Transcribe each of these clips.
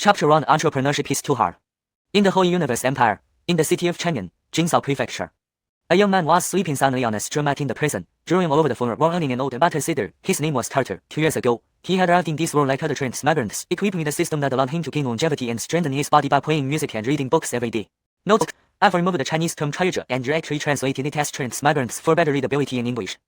Chapter 1 Entrepreneurship is too hard. In the whole universe empire, in the city of Chang'an, Jingzhou Prefecture, a young man was sleeping soundly on a straw mat in the prison, drawing all over the floor while earning an old battered cider. His name was Tartar. 2 years ago, he had arrived in this world like other transmigrants, equipped with a system that allowed him to gain longevity and strengthen his body by playing music and reading books every day. Note: I've removed the Chinese term 穿越者 and directly translated it as transmigrants for better readability in English.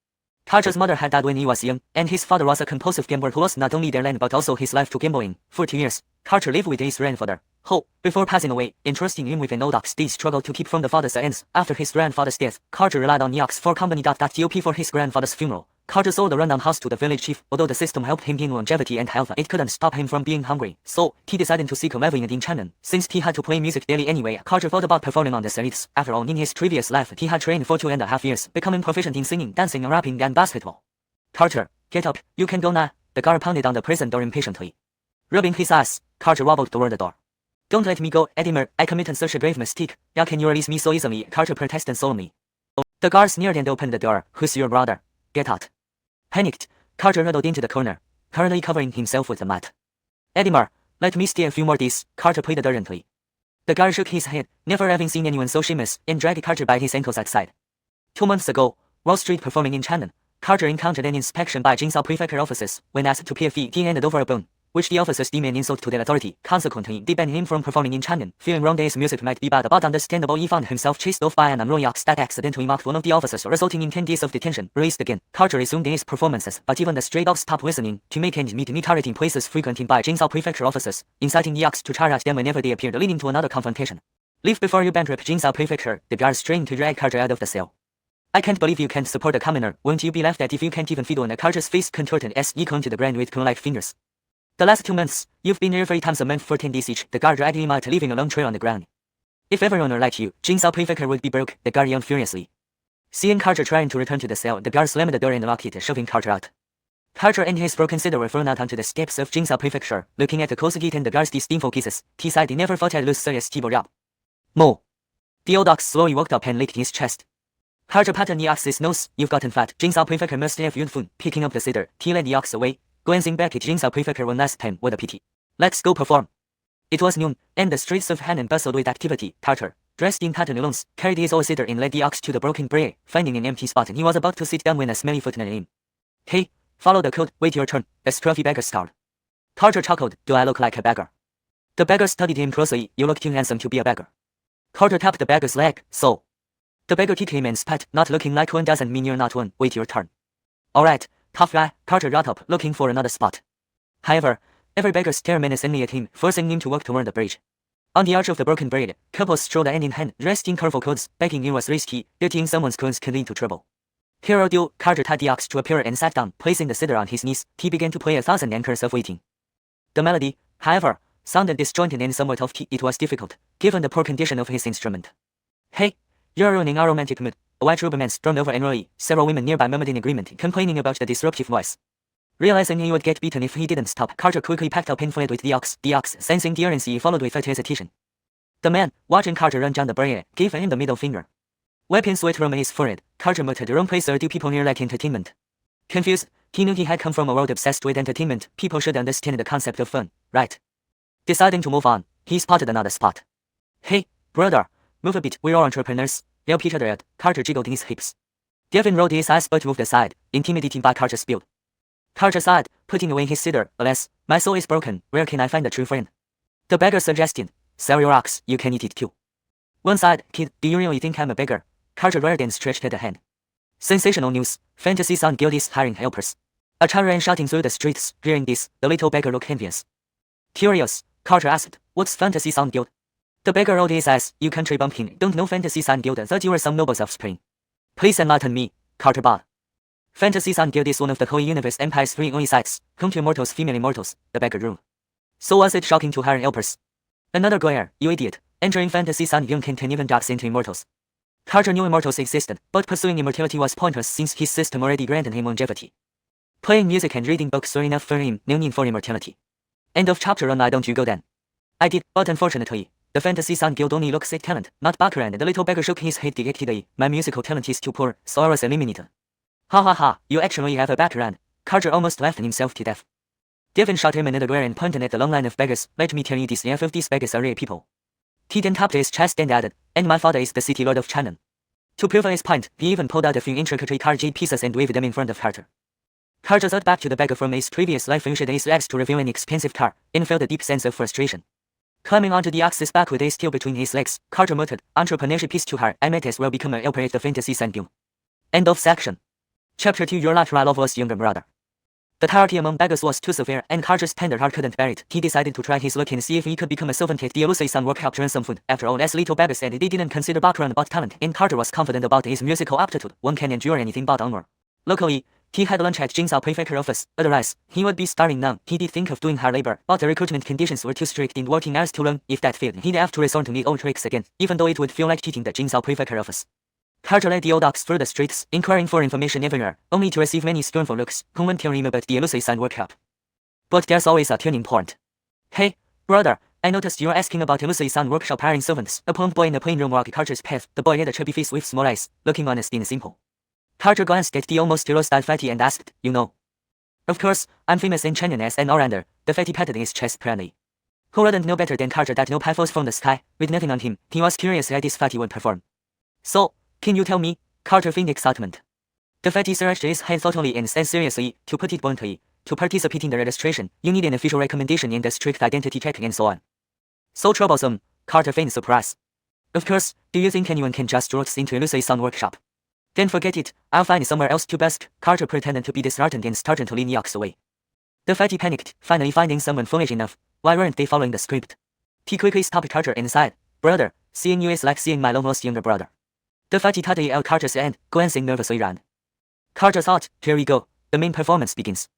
Tartar's mother had died when he was young, and his father was a compulsive gambler who lost not only their land but also his life to gambling. For 2 years, Tartar lived with his grandfather, Ho, before passing away, entrusting him with an old ox. They struggled to keep from the father's ends. After his grandfather's death, Tartar relied on the ox for company. Dop for his grandfather's funeral. Tartar sold the rundown house to the village chief. Although the system helped him gain longevity and health, it couldn't stop him from being hungry. So, he decided to seek a livelihood in Chang'an. Since he had to play music daily anyway, Tartar thought about performing on the streets. After all, in his previous life, he had trained for 2.5 years, becoming proficient in singing, dancing, rapping, and basketball. Tartar, get up, you can go now. The guard pounded on the prison door impatiently. Rubbing his eyes, Tartar wobbled toward the door. Don't let me go, Edimer, I committed such a grave mistake. How can you release me so easily? Tartar protested solemnly. The guard sneered and opened the door. Who's your brother? Get out. Panicked, Tartar huddled into the corner, hurriedly covering himself with the mat. Edimer, let me stay a few more days, Tartar pleaded urgently. The guard shook his head, never having seen anyone so shameless, and dragged Tartar by his ankles outside. 2 months ago, Wall Street performing in Chang'an, Tartar encountered an inspection by Jingzhou Prefecture officers. When asked to pay a fee, he handed over a bone, which the officers deemed an insult to their authority. Consequently, they banned him from performing in Chang'an. Feeling wronged his music might be bad but understandable, he found himself chased off by an unruly ox that accidentally mocked one of the officers, resulting in 10 days of detention. Released again, Tartar resumed his performances, but even the stray dogs stopped listening. To make ends meet, targeting places frequented by Jingzhou Prefecture officers, inciting the ox to charge at them whenever they appeared, leading to another confrontation. Leave before you bankrupt Jingzhou Prefecture, the guards strained to drag Tartar out of the cell. I can't believe you can't support a commoner. Won't you be laughed at if you can't even feed on? Tartar's face contorted as he clung to the ground with cone-like fingers. The last 2 months, you've been here 3 times a month for 10 days each. The guard dragged him out, leaving a long trail on the ground. If everyone were like you, Jingzhou Prefecture would be broke, the guard yelled furiously. Seeing Tartar trying to return to the cell, the guard slammed the door and locked it, shoving Tartar out. Tartar and his broken cider were thrown out onto the steps of Jingzhou Prefecture. Looking at the closed gate and the guard's disdainful kisses, he sighed. He never thought I'd lose serious Tibo up. Mo. The old ox slowly walked up and licked his chest. Tartar patted the ox's nose. You've gotten fat. Jingzhou Prefecture must have you food. Picking up the cider, he led the ox away, glancing back at Jingzhou Prefecture one last time. What a pity. Let's go perform. It was noon, and the streets of Hainan bustled with activity. Tartar, dressed in pantaloons, carried his old cider and led the ox to the broken brae. Finding an empty spot, he was about to sit down when a smelly foot nailed him. Hey, follow the code. Wait your turn. A scruffy beggar scowled. Tartar chuckled. Do I look like a beggar? The beggar studied him closely. You look too handsome to be a beggar. Tartar tapped the beggar's leg. So. The beggar kicked him and spat. Not looking like one doesn't mean you're not one. Wait your turn. Alright, tough guy. Tartar got up, looking for another spot. However, every beggar stared menacingly at him, forcing him to walk toward the bridge. On the arch of the broken bridge, couples strolled hand in hand, dressed in colorful clothes. Begging in was risky. Dirtying someone's clothes can lead to trouble. Hero deal, Tartar tied the ox to a pillar and sat down, placing the cider on his knees. He began to play 1,000 anchors of waiting. The melody, however, sounded disjointed and somewhat off-key. It was difficult, given the poor condition of his instrument. Hey, you're ruining our romantic mood. A white robed man strummed over angrily. Several women nearby murmured in agreement, complaining about the disruptive voice. Realizing he would get beaten if he didn't stop, Tartar quickly packed up and fled with the ox. The ox, sensing the urgency, followed without hesitation. The man, watching Tartar run down the brae, gave him the middle finger. Wiping sweat from his forehead, Tartar muttered, wrong place, or do people here like entertainment? Confused, he knew he had come from a world obsessed with entertainment. People should understand the concept of fun, right? Deciding to move on, he spotted another spot. Hey, brother, move a bit, we're all entrepreneurs. Help each other out. Tartar jiggled his hips. Devin rolled his eyes but moved aside, intimidated by Tartar's speed. Tartar sighed, putting away his cider. Alas, my soul is broken. Where can I find a true friend? The beggar suggested. Sell your ox, you can eat it too. One side, kid, do you really think I'm a beggar? Tartar reared and stretched out a hand. Sensational news. Fantasy Sound Guild is hiring helpers. A child ran shouting through the streets. Hearing this, the little beggar looked envious. Curious, Tartar asked, what's Fantasy Sound Guild? The beggar rolled his eyes. You country bumpkin, don't know Fantasy Sound Guild. Thought you were some noble's offspring. Please enlighten me, Tartar bawled. Fantasy Sound Guild is one of the whole universe empire's 3 only sites, home to immortals, female immortals, the beggar ruled. So was it shocking to hire helpers? Another glare, you idiot. Entering Fantasy Sound Guild can turn even dogs into immortals. Tartar knew immortals existed, but pursuing immortality was pointless since his system already granted him longevity. Playing music and reading books were enough for him, no need for immortality. End of chapter 1. Why don't you go then? I did, but unfortunately, the Fantasy Sound Guild only looks at talent, not background. The little beggar shook his head dejectedly. My musical talent is too poor, so I was eliminated. Ha ha ha, you actually have a background. Tartar almost laughed himself to death. Devin shot him another glare and pointed at the long line of beggars. Let me tell you this, half of these beggars are real people. He then tapped his chest and added, and my father is the city lord of China. To prove his point, he even pulled out a few intricately carved jade pieces and waved them in front of Carter. Carter thought back to the beggar from his previous life, used his legs to reveal an expensive car, and felt a deep sense of frustration. Climbing onto the axe's back with his tail between his legs, Carter muttered, entrepreneurship is too hard, I might as well become a helper at the fantasy sandgul. End of section. Chapter 2. Your lateral loveless younger brother. The hierarchy among beggars was too severe, and Carter's tender heart couldn't bear it. He decided to try his luck and see if he could become a servant at the Elusive workshop to earn some food. After all, as little beggars said, they didn't consider background but talent, and Carter was confident about his musical aptitude. One can endure anything but honor. Luckily, he had lunch at Xianxia prefecture office, otherwise, he would be starving now. He did think of doing hard labor, but the recruitment conditions were too strict in working hours too long. If that failed, he'd have to resort to the old tricks again, even though it would feel like cheating the Xianxia prefecture office. Carter led the old ox through the streets, inquiring for information everywhere, only to receive many scornful looks. Who won't tell him about the Elusive workshop? But there's always a turning point. Hey, brother, I noticed you're asking about Elusive workshop hiring servants. A plump boy in a plain room walked Carter's path. The boy had a chubby face with small eyes, looking honest and simple. Carter glanced at the almost hero-style fatty and asked, you know? Of course, I'm famous in China as an all-rounder. The fatty patted his chest proudly. Who wouldn't know better than Carter that no pie falls from the sky? With nothing on him, he was curious how this fatty would perform. So, can you tell me? Carter feigned excitement. The fatty scratched his head thoughtfully and said seriously, to put it bluntly, to participate in the registration, you need an official recommendation and a strict identity check and so on. So troublesome, Carter feigned surprise. Of course, do you think anyone can just waltz into Elusive workshop? Then forget it, I'll find somewhere else to bask. Carter pretended to be disheartened and started to lean the ox away. The fatty panicked, finally finding someone foolish enough. Why weren't they following the script? He quickly stopped Carter and sighed, brother, seeing you is like seeing my long-lost younger brother. The fatty tutted out Carter's hand, glancing nervously around. Carter thought, here we go, the main performance begins.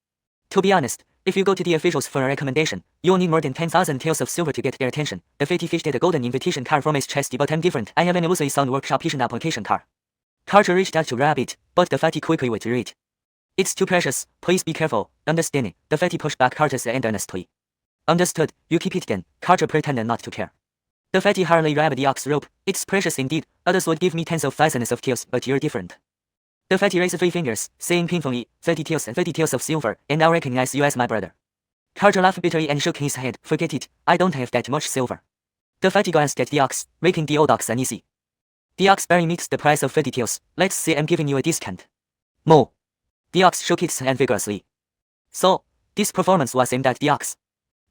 To be honest, if you go to the officials for a recommendation, you'll need more than 10,000 taels of silver to get their attention. The fatty fished at a golden invitation card from his chest, but I'm different. I have an Elusive workshop patient application card. Carter reached out to grab it, but the fatty quickly withdrew it. It's too precious, please be careful, understanding. The fatty pushed back Carter's hand earnestly. Understood, you keep it then. Carter pretended not to care. The fatty hurriedly grabbed the ox rope. It's precious indeed, others would give me tens of thousands of taels, but you're different. The fatty raised 3 fingers, saying painfully, 30 taels and 30 taels of silver, and I'll recognize you as my brother. Carter laughed bitterly and shook his head. Forget it, I don't have that much silver. The fatty glanced at the ox, making the old ox uneasy. The ox barely meets the price of 30 taels. Let's say I'm giving you a discount. Moo. The ox shook its hand vigorously. So, this performance was aimed at the ox.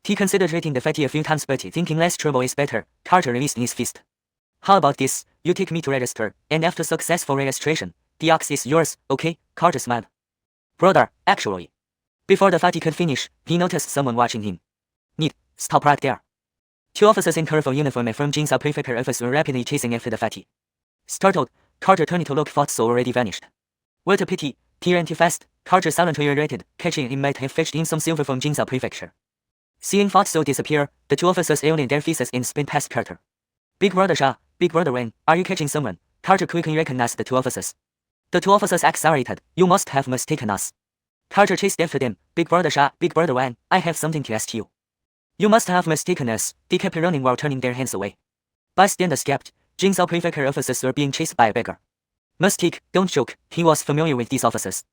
He considered rating the fatty a few times, but thinking less trouble is better, Carter released his fist. How about this? You take me to register, and after successful registration, the ox is yours, okay? Carter smiled. Brother, actually. Before the fatty could finish, he noticed someone watching him. Need, stop right there. 2 officers in colorful uniform from Xianxia prefecture office were rapidly chasing after the fatty. Startled, Carter turned to look, thought so already vanished. What a pity, he ran too fast. Carter silently regretted, catching him might have fetched in some silver from Xianxia prefecture. Seeing Fatso disappear, the 2 officers aired in their faces and sped past Carter. Big brother Sha, Big brother Wen, are you catching someone? Carter quickly recognized the 2 officers. The 2 officers accelerated, you must have mistaken us. Carter chased after them, Big brother Sha, Big brother Wen, I have something to ask you. You must have mistaken us. They kept running while turning their hands away. Bystanders gasped. Xianxia prefecture officers were being chased by a beggar. Mistake, don't joke, he was familiar with these officers.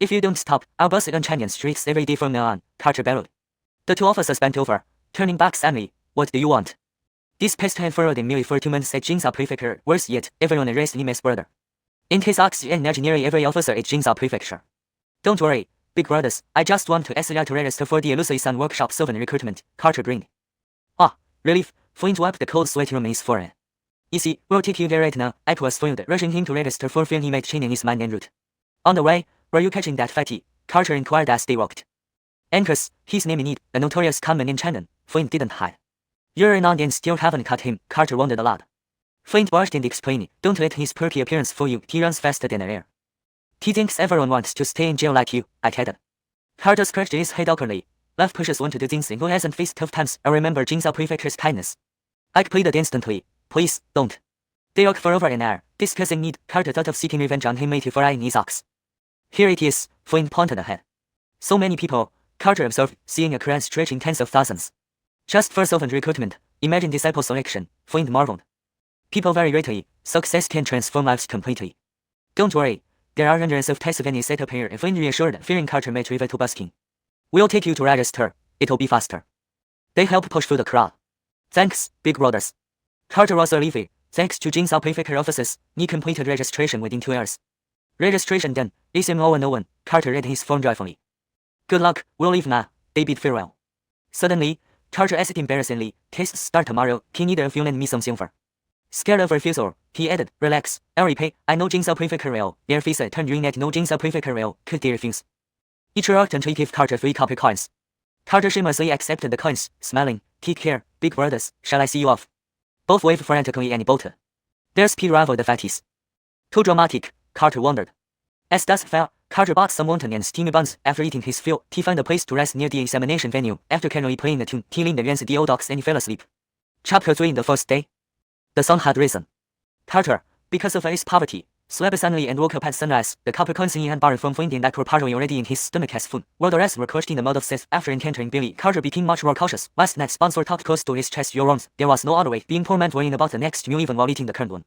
If you don't stop, I'll bust it on Chinese streets every day from now on, Carter bellowed. The 2 officers bent over, turning back suddenly. What do you want? This pest had furrowed in merely for 2 months at Xianxia prefecture. Worse yet, everyone addressed him as brother. In his ox and nearly every officer at Xianxia prefecture. Don't worry, big brothers, I just want to ask you to register for the Elusive workshop servant recruitment, Carter grinned. Ah, relief, Flint wiped the cold sweat from his forehead. Easy, we'll take you there right now. I was thrilled, rushing him to register for fear he might change his mind en route. On the way, were you catching that fatty? Carter inquired as they walked. Angus, his name in it, a notorious conman in China, Flint didn't hide. You're an and still haven't caught him, Carter wondered aloud. Flint barged in explaining, don't let his perky appearance fool you, he runs faster than air. He thinks everyone wants to stay in jail like you, I added. Carter scratched his head awkwardly. Life pushes one to do things who hasn't faced tough times. I remember Xianxia prefecture's kindness. Ike pleaded instantly, please, don't. They walked for over an hour, discussing need. Carter thought of seeking revenge on him later for eyeing his ox. Here it is, Flint pointed ahead. So many people, Carter observed, seeing a crowd stretching tens of thousands. Just for servant recruitment, imagine disciple selection, Flint marveled. People vary greatly, success can transform lives completely. Don't worry, there are hundreds of tests of any setup here, Flint reassured, fearing Carter might revert to busking. We'll take you to register, it'll be faster. They help push through the crowd. Thanks, big brothers. Carter was relieved. Thanks to Jingzhou Prefecture offices, he completed registration within 2 hours. Registration done, ASM 0101, Carter read his phone joyfully. Good luck, we'll leave now, they bid farewell. Suddenly, Carter asked embarrassingly, tests start tomorrow, can either of you lend me some silver? Scared of refusal, he added, relax, I'll repay, I know Jingzhou Prefecture will. Their face turned green at no Jingzhou Prefecture will, could they refuse? Each reluctantly gave Carter 3 copper coins. Carter shamelessly accepted the coins, smiling, take care, big brothers, shall I see you off? Both waved frantically and bolted. Their speed rivaled the fatties. Too dramatic, Carter wondered. As dusk fell, Carter bought some wonton and steamy buns. After eating his fill, he found a place to rest near the examination venue. After casually playing a tune, he leaned against the old dogs and fell asleep. Chapter 3 in the first day. The sun had risen. Carter, because of his poverty, slept soundly and woke up at sunrise. The copper coins he had borrowed from Indian that were partly already in his stomach as food, while the rest were crushed in the mouth of Seth. After encountering Billy, Carter became much more cautious. Last night's buns were tucked close to his chest. Your arms. There was no other way. Being poor meant worrying about the next meal even while eating the current one.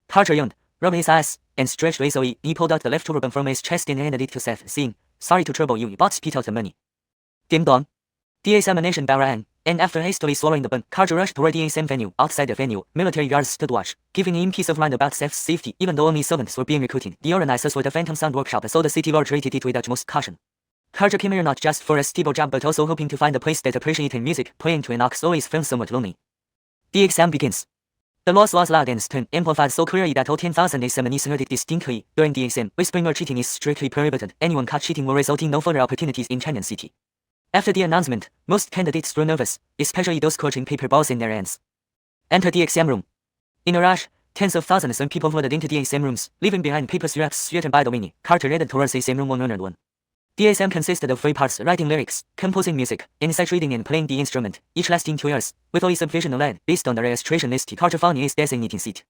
Carter yawned, rubbed his eyes, and stretched lazily. He pulled out the leftover bun from his chest and handed it to Seth, saying, sorry to trouble you, but spit out the money. Ding dong. The examination bell rang, and after hastily swallowing the bun, Carter rushed toward the exam venue. Outside the venue, military guards stood watch, giving him peace of mind about Seth's safety. Even though only servants were being recruited, the organizers were the Phantom Sound Workshop, so the city lord treated it with utmost caution. Carter came here not just for a stable job but also hoping to find a place that appreciated music. Playing to an ox always felt somewhat lonely. The exam begins. The voice was loud and stern, amplified so clearly that all 10,000 examinees heard it distinctly. During the exam, whispering or cheating is strictly prohibited. Anyone caught cheating will result in no further opportunities in Chang'an City. After the announcement, most candidates were nervous, especially those clutching paper balls in their hands. Enter the exam room. In a rush, tens of thousands of people flooded into the exam rooms, leaving behind paper scraps scattered by the wind. Carter headed towards exam room 101. The exam consisted of 3 parts: writing lyrics, composing music, and sight reading and playing the instrument, each lasting 2 hours. With only subdivision led, based on the registration list, Carter found his designating seat.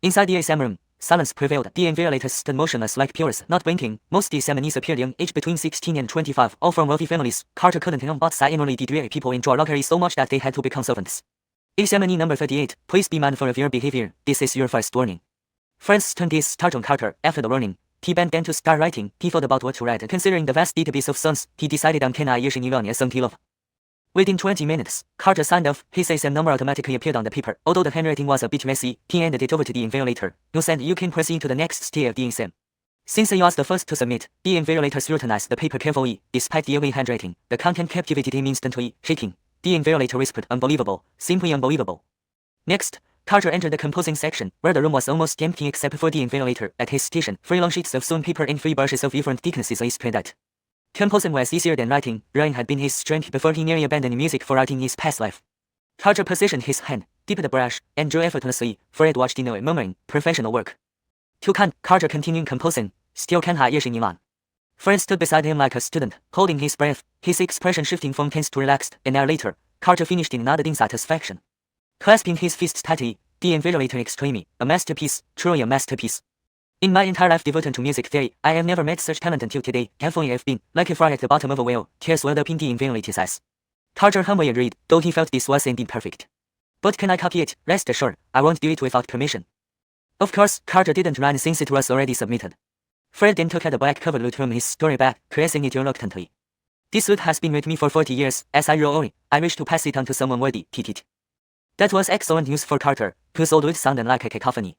Inside the exam room, silence prevailed. The invigilators stood motionless like pillars, not blinking. Most examinees appeared young, aged between 16 and 25, all from wealthy families. Carter couldn't help but sigh inwardly. The people enjoy luxury so much that they had to become servants. Examinee number 38, please be mindful of your behavior. This is your first warning. Friends turned his start on Carter. After the warning, he bent down to start writing. He thought about what to write. Considering the vast database of songs, he decided on 10 years in Iran as song love. Within 20 minutes, Carter signed off. His exam number automatically appeared on the paper. Although the handwriting was a bit messy, he handed it over to the invigilator, who said you can proceed to the next stage of the exam. Since he was the first to submit, the invigilator scrutinized the paper carefully. Despite the ugly handwriting, the content captivated him instantly. Shaking, the invigilator whispered, unbelievable, simply unbelievable. Next, Carter entered the composing section, where the room was almost empty except for the invigilator. At his station, 3 long sheets of sewn paper and 3 brushes of different thicknesses lay spread out. Composing was easier than writing. Drawing had been his strength before he nearly abandoned music for art in his past life. Carter positioned his hand, dipped the brush, and drew effortlessly. Fred watched in awe, murmuring, professional work. To Kant, Carter continued composing, still can't hide in Iran. Fred stood beside him like a student, holding his breath, his expression shifting from tense to relaxed. An hour later, Carter finished in nodding satisfaction. Clasping his fists tightly, the invigilator exclaimed, a masterpiece, truly a masterpiece. In my entire life devoted to music theory, I have never met such talent until today. Carefully I've been, like a frog at the bottom of a whale, tears welled up in the invigilator's eyes. Carter humbly agreed, though he felt this was indeed perfect. But can I copy it? Rest assured, I won't do it without permission. Of course, Carter didn't run since it was already submitted. Fred then took out a black-covered lute from his story bag, caressing it reluctantly. This lute has been with me for 40 years. As I grow older, I wish to pass it on to someone worthy. Tit. That was excellent news for Carter, whose old lute sounded like a cacophony.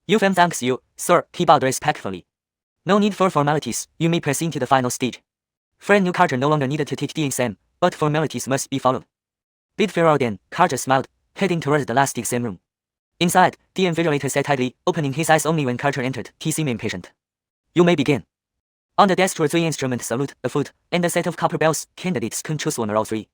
UFM thanks you, sir, he bowed respectfully. No need for formalities, you may proceed to the final stage. Fred knew Carter no longer needed to take the exam, but formalities must be followed. Bid farewell then, Carter smiled, heading towards the last exam room. Inside, the invigilator sat idly, opening his eyes only when Carter entered. He seemed impatient. You may begin. On the desk were 3 instruments, a lute, a flute, and a set of copper bells. Candidates could choose one or all 3.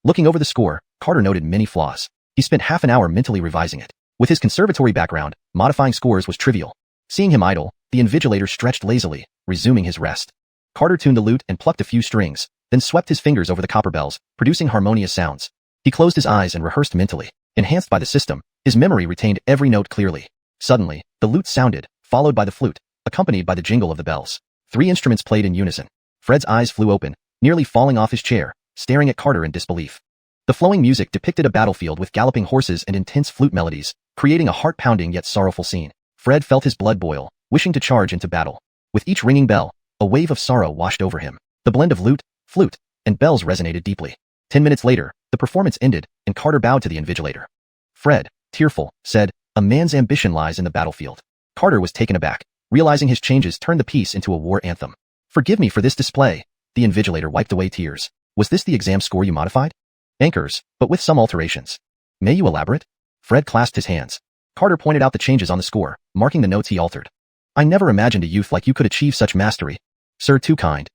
Looking over the score, Carter noted many flaws. He spent half an hour mentally revising it. With his conservatory background, modifying scores was trivial. Seeing him idle, the invigilator stretched lazily, resuming his rest. Carter tuned the lute and plucked a few strings, then swept his fingers over the copper bells, producing harmonious sounds. He closed his eyes and rehearsed mentally. Enhanced by the system, his memory retained every note clearly. Suddenly, the lute sounded, followed by the flute, accompanied by the jingle of the bells. 3 instruments played in unison. Fred's eyes flew open, nearly falling off his chair, staring at Carter in disbelief. The flowing music depicted a battlefield with galloping horses and intense flute melodies, creating a heart-pounding yet sorrowful scene. Fred felt his blood boil, wishing to charge into battle. With each ringing bell, a wave of sorrow washed over him. The blend of lute, flute, and bells resonated deeply. 10 minutes later, the performance ended, and Carter bowed to the invigilator. Fred, tearful, said, "A man's ambition lies in the battlefield." Carter was taken aback, realizing his changes turned the piece into a war anthem. "Forgive me for this display." The invigilator wiped away tears. "Was this the exam score you modified?" "Anchors, but with some alterations." "May you elaborate?" Fred clasped his hands. Carter pointed out the changes on the score, marking the notes he altered. "I never imagined a youth like you could achieve such mastery. Sir, too kind."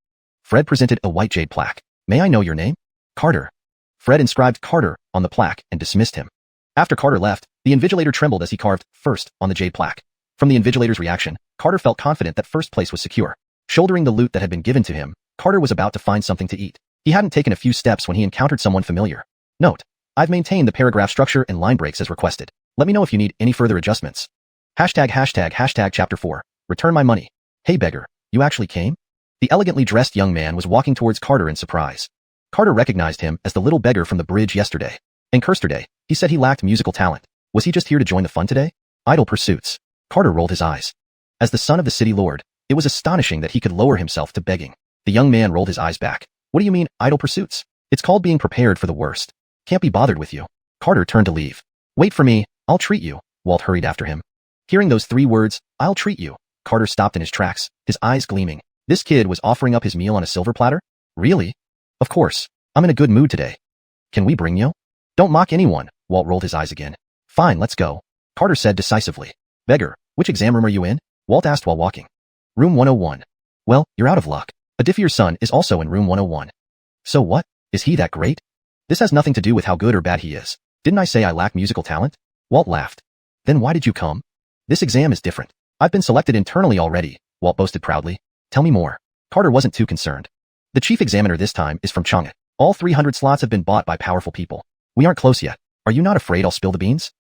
Fred presented a white jade plaque. "May I know your name?" "Carter." Fred inscribed Carter on the plaque and dismissed him. After Carter left, the invigilator trembled as he carved "First" on the jade plaque. From the invigilator's reaction, Carter felt confident that first place was secure. Shouldering the loot that had been given to him, Carter was about to find something to eat. He hadn't taken a few steps when he encountered someone familiar. "Note: I've maintained the paragraph structure and line breaks as requested. Let me know if you need any further adjustments. ####Chapter 4. Return my money. Hey beggar, you actually came?" The elegantly dressed young man was walking towards Carter in surprise. Carter recognized him as the little beggar from the bridge yesterday. In Yesterday, he said he lacked musical talent. Was he just here to join the fun today? Idle pursuits. Carter rolled his eyes. As the son of the city lord, it was astonishing that he could lower himself to begging. The young man rolled his eyes back. "What do you mean, idle pursuits? It's called being prepared for the worst. Can't be bothered with you." Carter turned to leave. "Wait for me, I'll treat you." Walt hurried after him. Hearing those 3 words, "I'll treat you," Carter stopped in his tracks, his eyes gleaming. This kid was offering up his meal on a silver platter? Really? "Of course. I'm in a good mood today. Can we bring you?" "Don't mock anyone." Walt rolled his eyes again. "Fine, let's go," Carter said decisively. "Beggar, which exam room are you in?" Walt asked while walking. "Room 101. "Well, you're out of luck. Adifir's son is also in room 101. "So what? Is he that great?" "This has nothing to do with how good or bad he is. Didn't I say I lack musical talent?" Walt laughed. "Then why did you come?" "This exam is different. I've been selected internally already," Walt boasted proudly. "Tell me more." Carter wasn't too concerned. "The chief examiner this time is from Xianxia. All 300 slots have been bought by powerful people. We aren't close yet. Are you not afraid I'll spill the beans?"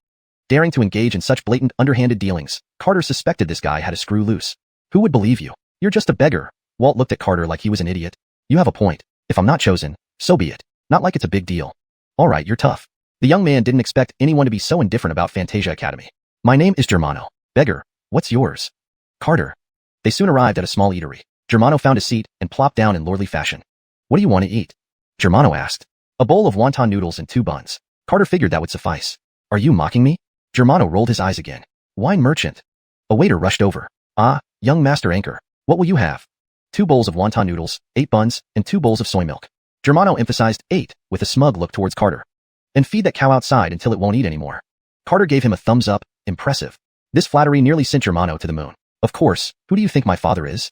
Daring to engage in such blatant, underhanded dealings, Carter suspected this guy had a screw loose. "Who would believe you? You're just a beggar." Walt looked at Carter like he was an idiot. "You have a point. If I'm not chosen, so be it. Not like it's a big deal." "All right, you're tough." The young man didn't expect anyone to be so indifferent about Fantasia Academy. "My name is Germano." "Beggar, what's yours?" "Carter." They soon arrived at a small eatery. Germano found a seat and plopped down in lordly fashion. "What do you want to eat?" Germano asked. "A bowl of wonton noodles and 2 buns." Carter figured that would suffice. "Are you mocking me?" Germano rolled his eyes again. "Wine merchant." A waiter rushed over. "Ah, young master anchor, what will you have?" 2 bowls of wonton noodles, 8 buns, and 2 bowls of soy milk. Germano emphasized 8 with a smug look towards Carter. "And feed that cow outside until it won't eat anymore." Carter gave him a thumbs up. Impressive. This flattery nearly sent Germano to the moon. "Of course, who do you think my father is?"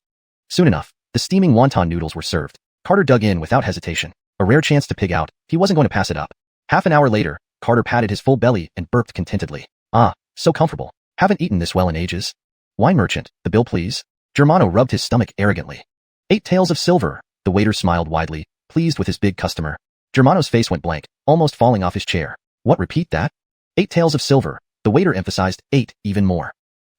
Soon enough, the steaming wonton noodles were served. Carter dug in without hesitation. A rare chance to pig out. He wasn't going to pass it up. Half an hour later, Carter patted his full belly and burped contentedly. "Ah, so comfortable. Haven't eaten this well in ages." "Wine merchant, the bill please." Germano rubbed his stomach arrogantly. 8 taels of silver." The waiter smiled widely, pleased with his big customer. Germano's face went blank, almost falling off his chair. "What, repeat that?" 8 taels of silver." The waiter emphasized 8 even more.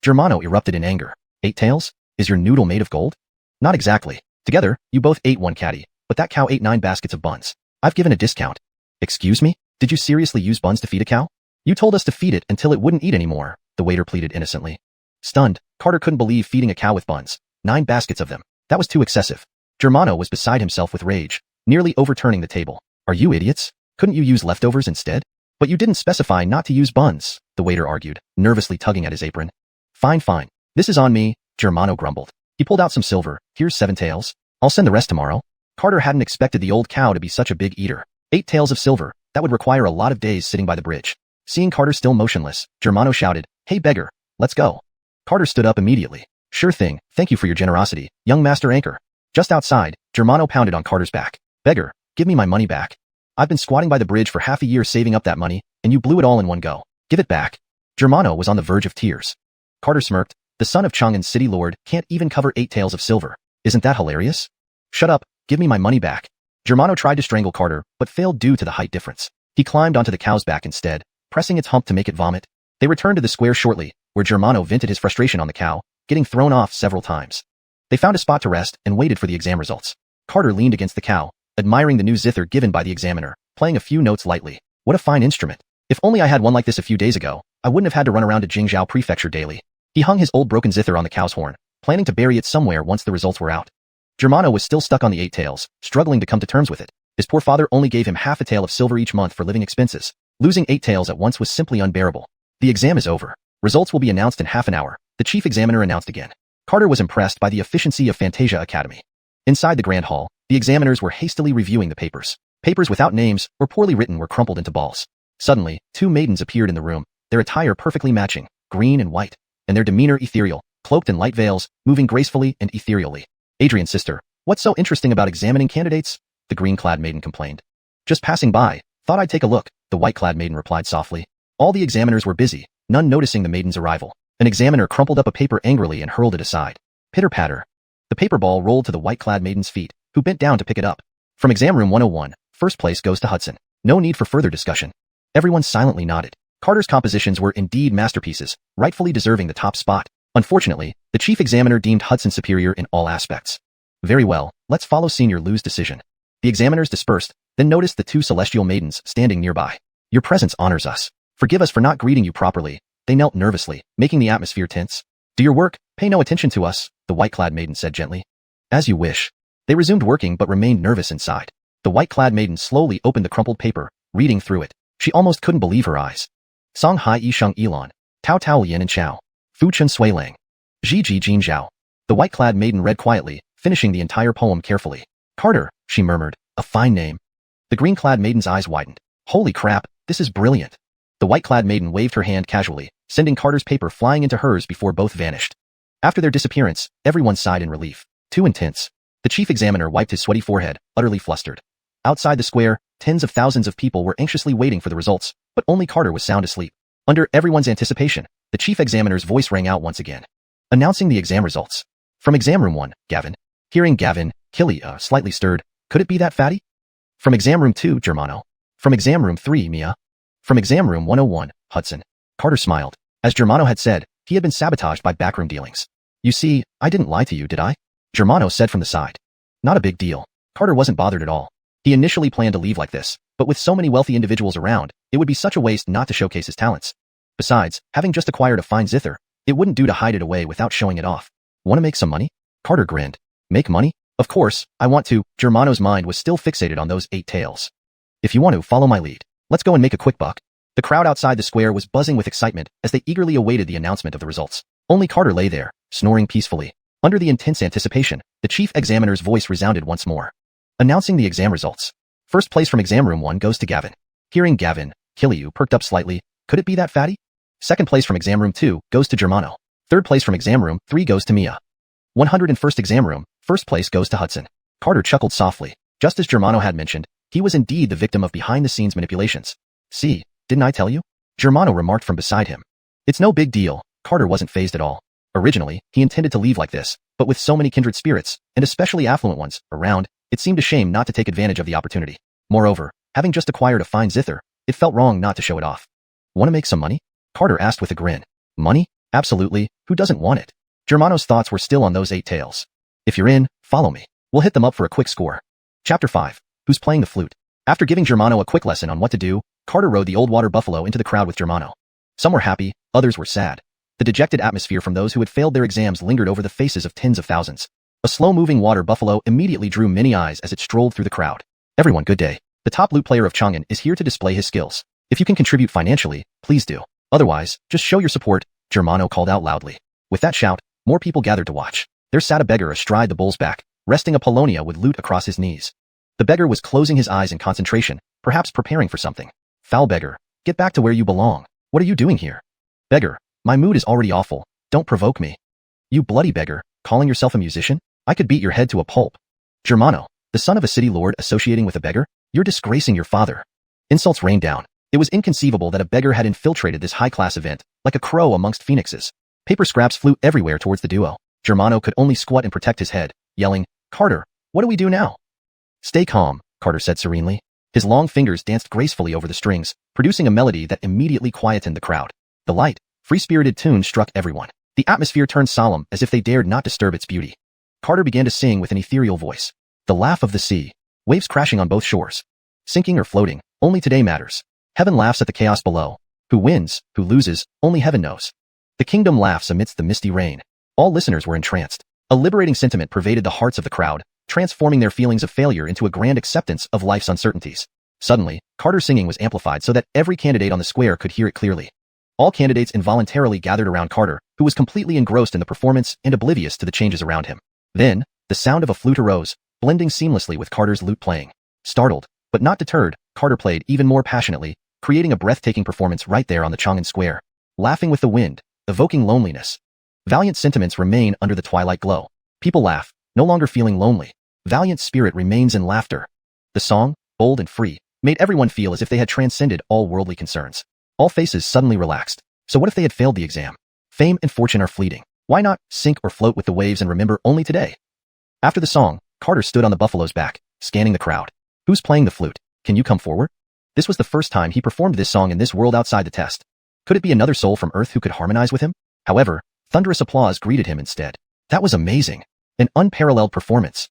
Germano erupted in anger. 8 taels? Is your noodle made of gold?" "Not exactly. Together, you both ate 1 caddy, but that cow ate 9 baskets of buns. I've given a discount." "Excuse me? Did you seriously use buns to feed a cow?" "You told us to feed it until it wouldn't eat anymore," the waiter pleaded innocently. Stunned, Carter couldn't believe feeding a cow with buns. 9 baskets of them. That was too excessive. Germano was beside himself with rage, nearly overturning the table. "Are you idiots? Couldn't you use leftovers instead?" "But you didn't specify not to use buns," the waiter argued, nervously tugging at his apron. Fine. This is on me," Germano grumbled. He pulled out some silver. "Here's 7 taels. I'll send the rest tomorrow." Carter hadn't expected the old cow to be such a big eater. 8 taels of silver. That would require a lot of days sitting by the bridge. Seeing Carter still motionless, Germano shouted, "Hey beggar, let's go." Carter stood up immediately. "Sure thing, thank you for your generosity, young master anchor." Just outside, Germano pounded on Carter's back. "Beggar, give me my money back. I've been squatting by the bridge for half a year saving up that money, and you blew it all in one go. Give it back." Germano was on the verge of tears. Carter smirked. "The son of Chang'an's city lord can't even cover 8 taels of silver. Isn't that hilarious?" "Shut up, give me my money back." Germano tried to strangle Carter, but failed due to the height difference. He climbed onto the cow's back instead, pressing its hump to make it vomit. They returned to the square shortly, where Germano vented his frustration on the cow, getting thrown off several times. They found a spot to rest and waited for the exam results. Carter leaned against the cow, admiring the new zither given by the examiner, playing a few notes lightly. "What a fine instrument. If only I had one like this a few days ago, I wouldn't have had to run around to Jingzhou Prefecture daily." He hung his old broken zither on the cow's horn, planning to bury it somewhere once the results were out. Germano was still stuck on the 8 taels, struggling to come to terms with it. His poor father only gave him half a tael of silver each month for living expenses. Losing 8 taels at once was simply unbearable. The exam is over. Results will be announced in half an hour, the chief examiner announced again. Carter was impressed by the efficiency of Fantasia Academy. Inside the grand hall, the examiners were hastily reviewing the papers. Papers without names or poorly written were crumpled into balls. Suddenly, 2 maidens appeared in the room, their attire perfectly matching, green and white, and their demeanor ethereal, cloaked in light veils, moving gracefully and ethereally. Adrian's sister, what's so interesting about examining candidates? The green-clad maiden complained. Just passing by, thought I'd take a look, the white-clad maiden replied softly. All the examiners were busy, none noticing the maiden's arrival. An examiner crumpled up a paper angrily and hurled it aside. Pitter-patter. The paper ball rolled to the white-clad maiden's feet, who bent down to pick it up. From exam room 101, first place goes to Hudson. No need for further discussion. Everyone silently nodded. Carter's compositions were indeed masterpieces, rightfully deserving the top spot. Unfortunately, the chief examiner deemed Hudson superior in all aspects. Very well, let's follow Senior Lu's decision. The examiners dispersed, then noticed the 2 celestial maidens standing nearby. Your presence honors us. Forgive us for not greeting you properly. They knelt nervously, making the atmosphere tense. Do your work, pay no attention to us, the white-clad maiden said gently. As you wish. They resumed working but remained nervous inside. The white-clad maiden slowly opened the crumpled paper, reading through it. She almost couldn't believe her eyes. Song Hai Yi Sheng Elon, Tao Tao Lian and Chao, Fu Chen Sui Lang, Ji Ji Jin Zhao. The white-clad maiden read quietly, finishing the entire poem carefully. Carter, she murmured, a fine name. The green-clad maiden's eyes widened. Holy crap, this is brilliant. The white-clad maiden waved her hand casually, sending Carter's paper flying into hers before both vanished. After their disappearance, everyone sighed in relief. Too intense. The chief examiner wiped his sweaty forehead, utterly flustered. Outside the square, tens of thousands of people were anxiously waiting for the results, but only Carter was sound asleep. Under everyone's anticipation, the chief examiner's voice rang out once again, announcing the exam results. From exam room 1, Gavin. Hearing Gavin, Killy, slightly stirred. Could it be that fatty? From exam room 2, Germano. From exam room 3, Mia. From exam room 101, Hudson. Carter smiled. As Germano had said, he had been sabotaged by backroom dealings. You see, I didn't lie to you, did I? Germano said from the side. Not a big deal. Carter wasn't bothered at all. He initially planned to leave like this, but with so many wealthy individuals around, it would be such a waste not to showcase his talents. Besides, having just acquired a fine zither, it wouldn't do to hide it away without showing it off. Want to make some money? Carter grinned. Make money? Of course, I want to. Germano's mind was still fixated on those 8 taels. If you want to, follow my lead. Let's go and make a quick buck. The crowd outside the square was buzzing with excitement as they eagerly awaited the announcement of the results. Only Carter lay there, snoring peacefully. Under the intense anticipation, the chief examiner's voice resounded once more, announcing the exam results. First place from exam room 1 goes to Gavin. Hearing Gavin, Killiu perked up slightly. Could it be that fatty? Second place from exam room 2 goes to Germano. Third place from exam room 3 goes to Mia. 101st exam room, first place goes to Hudson. Carter chuckled softly. Just as Germano had mentioned, he was indeed the victim of behind-the-scenes manipulations. See, didn't I tell you? Germano remarked from beside him. It's no big deal. Carter wasn't fazed at all. Originally, he intended to leave like this, but with so many kindred spirits, and especially affluent ones, around, it seemed a shame not to take advantage of the opportunity. Moreover, having just acquired a fine zither, it felt wrong not to show it off. Want to make some money? Carter asked with a grin. Money? Absolutely, who doesn't want it? Germano's thoughts were still on those 8 taels. If you're in, follow me. We'll hit them up for a quick score. Chapter 5. Who's playing the flute? After giving Germano a quick lesson on what to do, Carter rode the old water buffalo into the crowd with Germano. Some were happy, others were sad. The dejected atmosphere from those who had failed their exams lingered over the faces of tens of thousands. A slow-moving water buffalo immediately drew many eyes as it strolled through the crowd. Everyone, good day. The top lute player of Chang'an is here to display his skills. If you can contribute financially, please do. Otherwise, just show your support, Germano called out loudly. With that shout, more people gathered to watch. There sat a beggar astride the bull's back, resting a Polonia with lute across his knees. The beggar was closing his eyes in concentration, perhaps preparing for something. Foul beggar, get back to where you belong. What are you doing here? Beggar, my mood is already awful. Don't provoke me. You bloody beggar, calling yourself a musician? I could beat your head to a pulp. Germano, the son of a city lord associating with a beggar? You're disgracing your father. Insults rained down. It was inconceivable that a beggar had infiltrated this high-class event, like a crow amongst phoenixes. Paper scraps flew everywhere towards the duo. Germano could only squat and protect his head, yelling, Carter, what do we do now? Stay calm, Carter said serenely. His long fingers danced gracefully over the strings, producing a melody that immediately quietened the crowd. The light, free-spirited tune struck everyone. The atmosphere turned solemn as if they dared not disturb its beauty. Carter began to sing with an ethereal voice. The laugh of the sea. Waves crashing on both shores. Sinking or floating, only today matters. Heaven laughs at the chaos below. Who wins, who loses, only heaven knows. The kingdom laughs amidst the misty rain. All listeners were entranced. A liberating sentiment pervaded the hearts of the crowd, transforming their feelings of failure into a grand acceptance of life's uncertainties. Suddenly, Carter's singing was amplified so that every candidate on the square could hear it clearly. All candidates involuntarily gathered around Carter, who was completely engrossed in the performance and oblivious to the changes around him. Then, the sound of a flute arose, blending seamlessly with Carter's lute playing. Startled, but not deterred, Carter played even more passionately, creating a breathtaking performance right there on the Chang'an Square. Laughing with the wind, evoking loneliness. Valiant sentiments remain under the twilight glow. People laugh, no longer feeling lonely. Valiant spirit remains in laughter. The song, bold and free, made everyone feel as if they had transcended all worldly concerns. All faces suddenly relaxed. So what if they had failed the exam? Fame and fortune are fleeting. Why not sink or float with the waves and remember only today? After the song, Carter stood on the buffalo's back, scanning the crowd. Who's playing the flute? Can you come forward? This was the first time he performed this song in this world outside the test. Could it be another soul from Earth who could harmonize with him? However, thunderous applause greeted him instead. That was amazing. An unparalleled performance.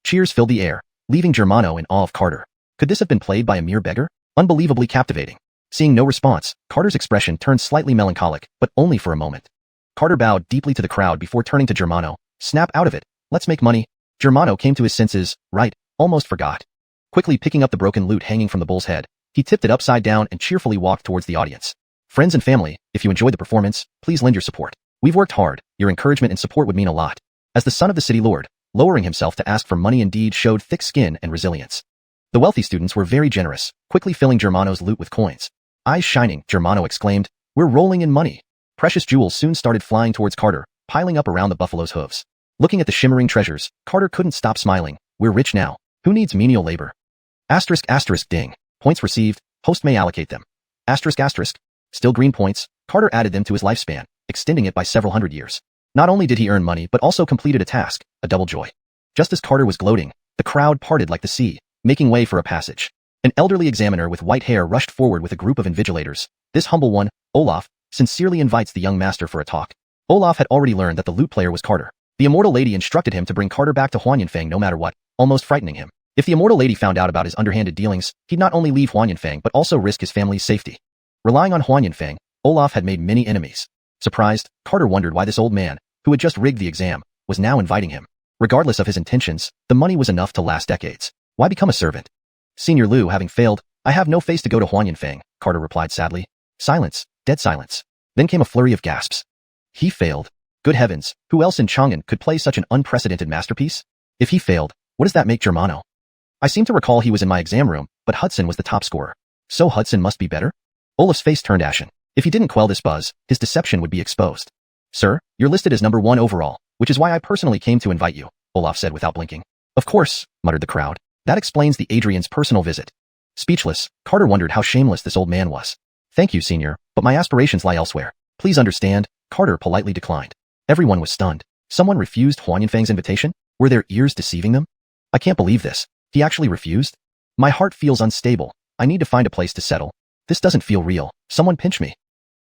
Cheers filled the air, leaving Germano in awe of Carter. Could this have been played by a mere beggar? Unbelievably captivating. Seeing no response, Carter's expression turned slightly melancholic, but only for a moment. Carter bowed deeply to the crowd before turning to Germano. Snap out of it. Let's make money. Germano came to his senses, right, almost forgot. Quickly picking up the broken lute hanging from the bull's head, he tipped it upside down and cheerfully walked towards the audience. Friends and family, if you enjoyed the performance, please lend your support. We've worked hard. Your encouragement and support would mean a lot. As the son of the city lord, lowering himself to ask for money indeed showed thick skin and resilience. The wealthy students were very generous, quickly filling Germano's lute with coins. Eyes shining, Germano exclaimed, "We're rolling in money." Precious jewels soon started flying towards Carter, piling up around the buffalo's hooves. Looking at the shimmering treasures, Carter couldn't stop smiling. We're rich now. Who needs menial labor? Asterisk asterisk ding. Points received. Host may allocate them. Asterisk asterisk. Still green points. Carter added them to his lifespan, extending it by several hundred years. Not only did he earn money but also completed a task, a double joy. Just as Carter was gloating, the crowd parted like the sea, making way for a passage. An elderly examiner with white hair rushed forward with a group of invigilators. This humble one, Olaf, sincerely invites the young master for a talk. Olaf had already learned that the lute player was Carter. The immortal lady instructed him to bring Carter back to Huanyanfang no matter what, almost frightening him. If the immortal lady found out about his underhanded dealings, he'd not only leave Huanyanfang but also risk his family's safety. Relying on Huanyanfang, Olaf had made many enemies. Surprised, Carter wondered why this old man, who had just rigged the exam, was now inviting him. Regardless of his intentions, the money was enough to last decades. Why become a servant? Senior Liu having failed, I have no face to go to Huanyanfang, Carter replied sadly. Silence, dead silence. Then came a flurry of gasps. He failed. Good heavens, who else in Chang'an could play such an unprecedented masterpiece? If he failed, what does that make Germano? I seem to recall he was in my exam room, but Hudson was the top scorer. So Hudson must be better? Olaf's face turned ashen. If he didn't quell this buzz, his deception would be exposed. Sir, you're listed as number 1 overall, which is why I personally came to invite you, Olaf said without blinking. Of course, muttered the crowd. That explains the Adrian's personal visit. Speechless, Carter wondered how shameless this old man was. Thank you, senior, but my aspirations lie elsewhere. Please understand, Carter politely declined. Everyone was stunned. Someone refused Huanyanfang's invitation? Were their ears deceiving them? I can't believe this. He actually refused? My heart feels unstable. I need to find a place to settle. This doesn't feel real. Someone pinch me.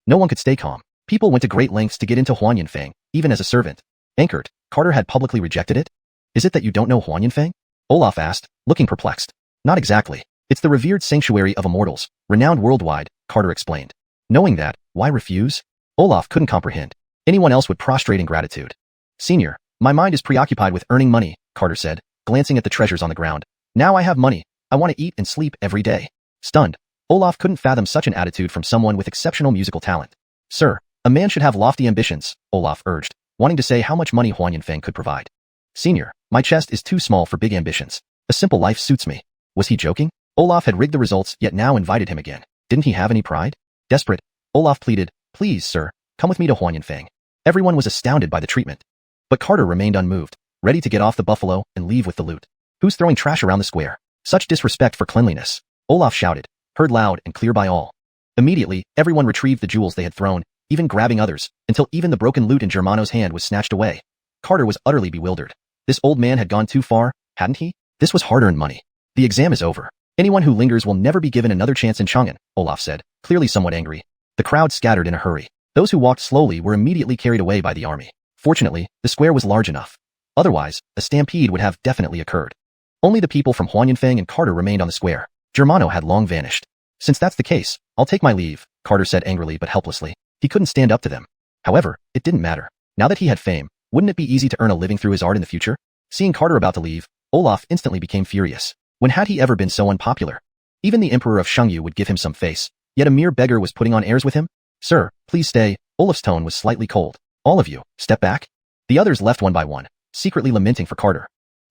No one could stay calm. People went to great lengths to get into Huanyanfang, even as a servant. Anchored, Carter had publicly rejected it? Is it that you don't know Huanyanfang? Olaf asked, looking perplexed. Not exactly. It's the revered sanctuary of immortals, renowned worldwide, Carter explained. Knowing that, why refuse? Olaf couldn't comprehend. Anyone else would prostrate in gratitude. Senior, my mind is preoccupied with earning money, Carter said, glancing at the treasures on the ground. Now I have money. I want to eat and sleep every day. Stunned, Olaf couldn't fathom such an attitude from someone with exceptional musical talent. Sir, a man should have lofty ambitions, Olaf urged, wanting to say how much money Huanyanfang could provide. Senior, my chest is too small for big ambitions. A simple life suits me. Was he joking? Olaf had rigged the results yet now invited him again. Didn't he have any pride? Desperate, Olaf pleaded, please, sir, come with me to Huanyanfang. Everyone was astounded by the treatment. But Carter remained unmoved, ready to get off the buffalo and leave with the loot. Who's throwing trash around the square? Such disrespect for cleanliness. Olaf shouted, heard loud and clear by all. Immediately, everyone retrieved the jewels they had thrown, even grabbing others, until even the broken lute in Germano's hand was snatched away. Carter was utterly bewildered. This old man had gone too far, hadn't he? This was hard-earned money. The exam is over. Anyone who lingers will never be given another chance in Chang'an, Olaf said, clearly somewhat angry. The crowd scattered in a hurry. Those who walked slowly were immediately carried away by the army. Fortunately, the square was large enough. Otherwise, a stampede would have definitely occurred. Only the people from Huanyanfang and Carter remained on the square. Germano had long vanished. Since that's the case, I'll take my leave, Carter said angrily but helplessly. He couldn't stand up to them. However, it didn't matter. Now that he had fame, wouldn't it be easy to earn a living through his art in the future? Seeing Carter about to leave, Olaf instantly became furious. When had he ever been so unpopular? Even the Emperor of Xianxia would give him some face, yet a mere beggar was putting on airs with him? Sir, please stay. Olaf's tone was slightly cold. All of you, step back. The others left one by one, secretly lamenting for Carter.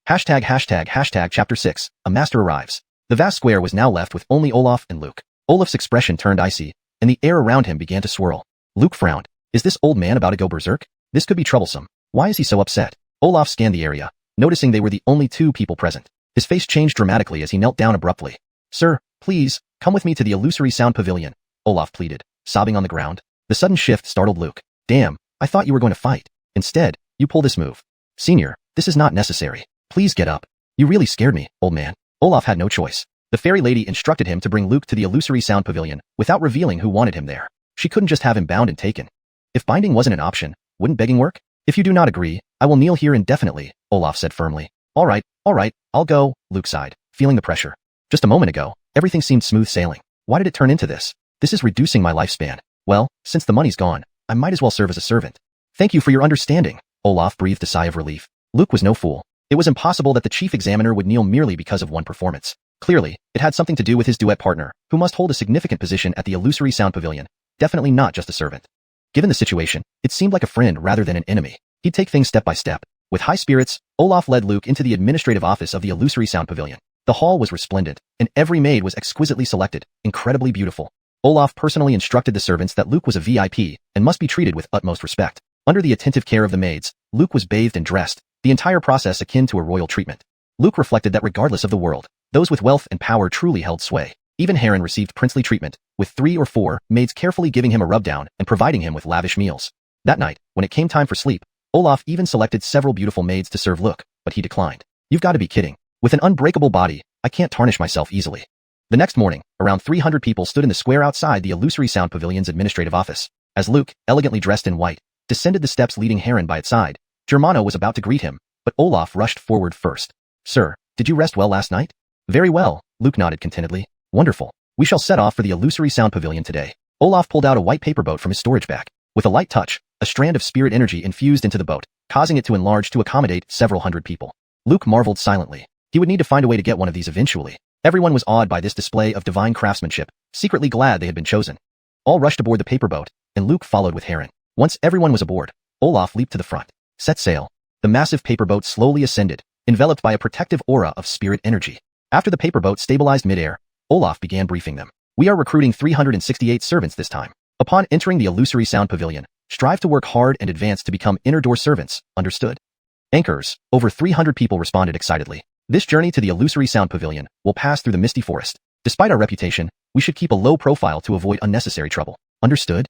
Chapter 6, A Master Arrives. The vast square was now left with only Olaf and Luke. Olaf's expression turned icy, and the air around him began to swirl. Luke frowned. Is this old man about to go berserk? This could be troublesome. Why is he so upset? Olaf scanned the area, noticing they were the only two people present. His face changed dramatically as he knelt down abruptly. Sir, please, come with me to the illusory sound pavilion, Olaf pleaded, sobbing on the ground. The sudden shift startled Luke. Damn, I thought you were going to fight. Instead, you pull this move. Senior, this is not necessary. Please get up. You really scared me, old man. Olaf had no choice. The fairy lady instructed him to bring Luke to the illusory sound pavilion without revealing who wanted him there. She couldn't just have him bound and taken. If binding wasn't an option, wouldn't begging work? If you do not agree, I will kneel here indefinitely, Olaf said firmly. All right, I'll go, Luke sighed, feeling the pressure. Just a moment ago, everything seemed smooth sailing. Why did it turn into this? This is reducing my lifespan. Well, since the money's gone, I might as well serve as a servant. Thank you for your understanding, Olaf breathed a sigh of relief. Luke was no fool. It was impossible that the chief examiner would kneel merely because of one performance. Clearly, it had something to do with his duet partner, who must hold a significant position at the illusory sound pavilion, definitely not just a servant. Given the situation, it seemed like a friend rather than an enemy. He'd take things step by step. With high spirits, Olaf led Luke into the administrative office of the illusory sound pavilion. The hall was resplendent, and every maid was exquisitely selected, incredibly beautiful. Olaf personally instructed the servants that Luke was a VIP and must be treated with utmost respect. Under the attentive care of the maids, Luke was bathed and dressed, the entire process akin to a royal treatment. Luke reflected that regardless of the world, those with wealth and power truly held sway. Even Harren received princely treatment, with 3 or 4 maids carefully giving him a rubdown and providing him with lavish meals. That night, when it came time for sleep, Olaf even selected several beautiful maids to serve Luke, but he declined. You've got to be kidding. With an unbreakable body, I can't tarnish myself easily. The next morning, around 300 people stood in the square outside the illusory sound pavilion's administrative office. As Luke, elegantly dressed in white, descended the steps leading Harren by its side, Germano was about to greet him, but Olaf rushed forward first. Sir, did you rest well last night? Very well, Luke nodded contentedly. Wonderful. We shall set off for the illusory sound pavilion today. Olaf pulled out a white paper boat from his storage bag. With a light touch, a strand of spirit energy infused into the boat, causing it to enlarge to accommodate several hundred people. Luke marveled silently. He would need to find a way to get one of these eventually. Everyone was awed by this display of divine craftsmanship, secretly glad they had been chosen. All rushed aboard the paper boat, and Luke followed with Harren. Once everyone was aboard, Olaf leaped to the front. Set sail. The massive paper boat slowly ascended, enveloped by a protective aura of spirit energy. After the paper boat stabilized midair, Olaf began briefing them. We are recruiting 368 servants this time. Upon entering the illusory sound pavilion, strive to work hard and advance to become inner door servants, understood? Anchors, over 300 people responded excitedly. This journey to the illusory sound pavilion will pass through the misty forest. Despite our reputation, we should keep a low profile to avoid unnecessary trouble. Understood?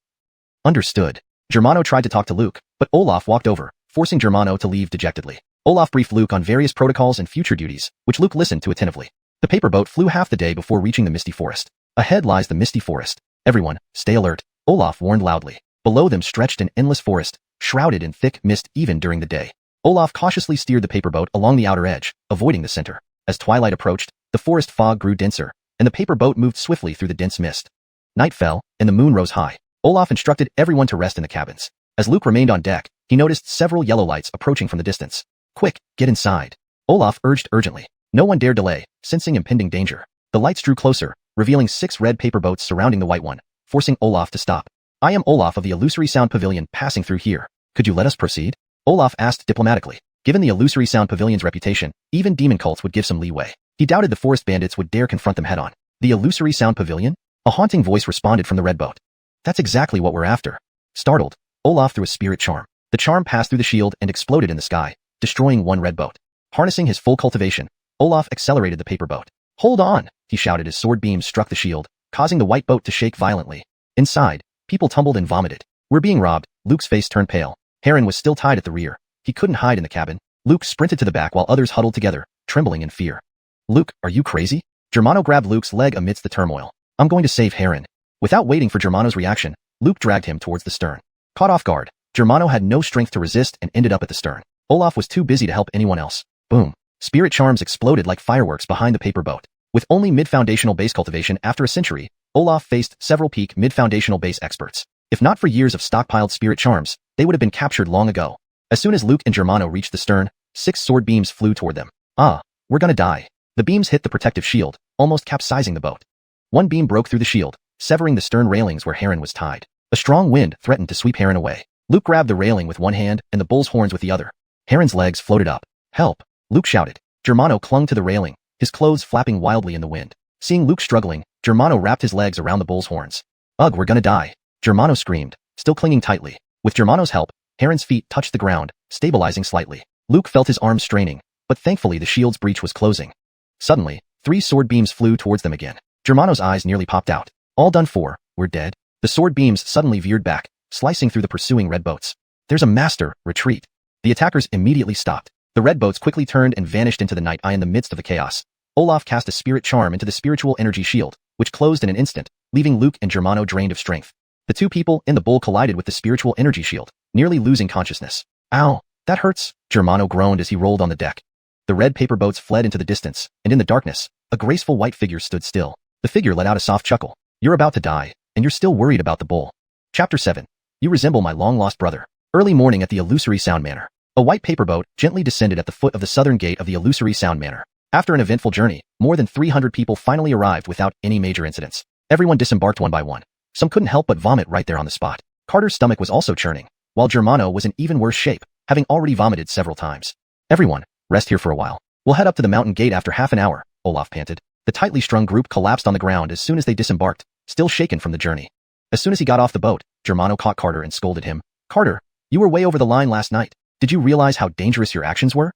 Understood. Germano tried to talk to Luke, but Olaf walked over, forcing Germano to leave dejectedly. Olaf briefed Luke on various protocols and future duties, which Luke listened to attentively. The paper boat flew half the day before reaching the misty forest. Ahead lies the misty forest. Everyone, stay alert, Olaf warned loudly. Below them stretched an endless forest, shrouded in thick mist even during the day. Olaf cautiously steered the paper boat along the outer edge, avoiding the center. As twilight approached, the forest fog grew denser, and the paper boat moved swiftly through the dense mist. Night fell, and the moon rose high. Olaf instructed everyone to rest in the cabins. As Luke remained on deck, he noticed several yellow lights approaching from the distance. Quick, get inside, Olaf urged urgently. No one dared delay, sensing impending danger. The lights drew closer, revealing 6 red paper boats surrounding the white one, forcing Olaf to stop. I am Olaf of the illusory sound pavilion passing through here. Could you let us proceed? Olaf asked diplomatically. Given the illusory sound pavilion's reputation, even demon cults would give some leeway. He doubted the forest bandits would dare confront them head-on. The illusory sound pavilion? A haunting voice responded from the red boat. That's exactly what we're after. Startled, Olaf threw a spirit charm. The charm passed through the shield and exploded in the sky, destroying one red boat. Harnessing his full cultivation, Olaf accelerated the paper boat. Hold on, he shouted as sword beams struck the shield, causing the white boat to shake violently. Inside, people tumbled and vomited. We're being robbed. Luke's face turned pale. Harren was still tied at the rear. He couldn't hide in the cabin. Luke sprinted to the back while others huddled together, trembling in fear. Luke, are you crazy? Germano grabbed Luke's leg amidst the turmoil. I'm going to save Harren. Without waiting for Germano's reaction, Luke dragged him towards the stern. Caught off guard, Germano had no strength to resist and ended up at the stern. Olaf was too busy to help anyone else. Boom. Spirit charms exploded like fireworks behind the paper boat. With only mid-foundational base cultivation after a century, Olaf faced several peak mid-foundational base experts. If not for years of stockpiled spirit charms, they would have been captured long ago. As soon as Luke and Germano reached the stern, 6 sword beams flew toward them. Ah, We're gonna die. The beams hit the protective shield, almost capsizing the boat. One beam broke through the shield, severing the stern railings where Heron was tied. A strong wind threatened to sweep Heron away. Luke grabbed the railing with one hand and the bull's horns with the other. Heron's legs floated up. Help! Luke shouted. Germano clung to the railing, his clothes flapping wildly in the wind. Seeing Luke struggling, Germano wrapped his legs around the bull's horns. Ugh, we're gonna die. Germano screamed, still clinging tightly. With Germano's help, Heron's feet touched the ground, stabilizing slightly. Luke felt his arms straining, but thankfully the shield's breach was closing. Suddenly, 3 sword beams flew towards them again. Germano's eyes nearly popped out. All done for, we're dead. The sword beams suddenly veered back, slicing through the pursuing red boats. There's a master, retreat. The attackers immediately stopped. The red boats quickly turned and vanished into the night in the midst of the chaos. Olaf cast a spirit charm into the spiritual energy shield, which closed in an instant, leaving Luke and Germano drained of strength. The 2 people in the bull collided with the spiritual energy shield, nearly losing consciousness. Ow, that hurts, Germano groaned as he rolled on the deck. The red paper boats fled into the distance, and in the darkness, a graceful white figure stood still. The figure let out a soft chuckle. You're about to die, and you're still worried about the bull. Chapter 7. You resemble my long-lost brother. Early morning at the Illusory Sound Manor. A white paper boat gently descended at the foot of the southern gate of the Illusory Sound Manor. After an eventful journey, more than 300 people finally arrived without any major incidents. Everyone disembarked one by one. Some couldn't help but vomit right there on the spot. Carter's stomach was also churning, while Germano was in even worse shape, having already vomited several times. Everyone, rest here for a while. We'll head up to the mountain gate after half an hour, Olaf panted. The tightly strung group collapsed on the ground as soon as they disembarked, still shaken from the journey. As soon as he got off the boat, Germano caught Carter and scolded him. Carter, you were way over the line last night. Did you realize how dangerous your actions were?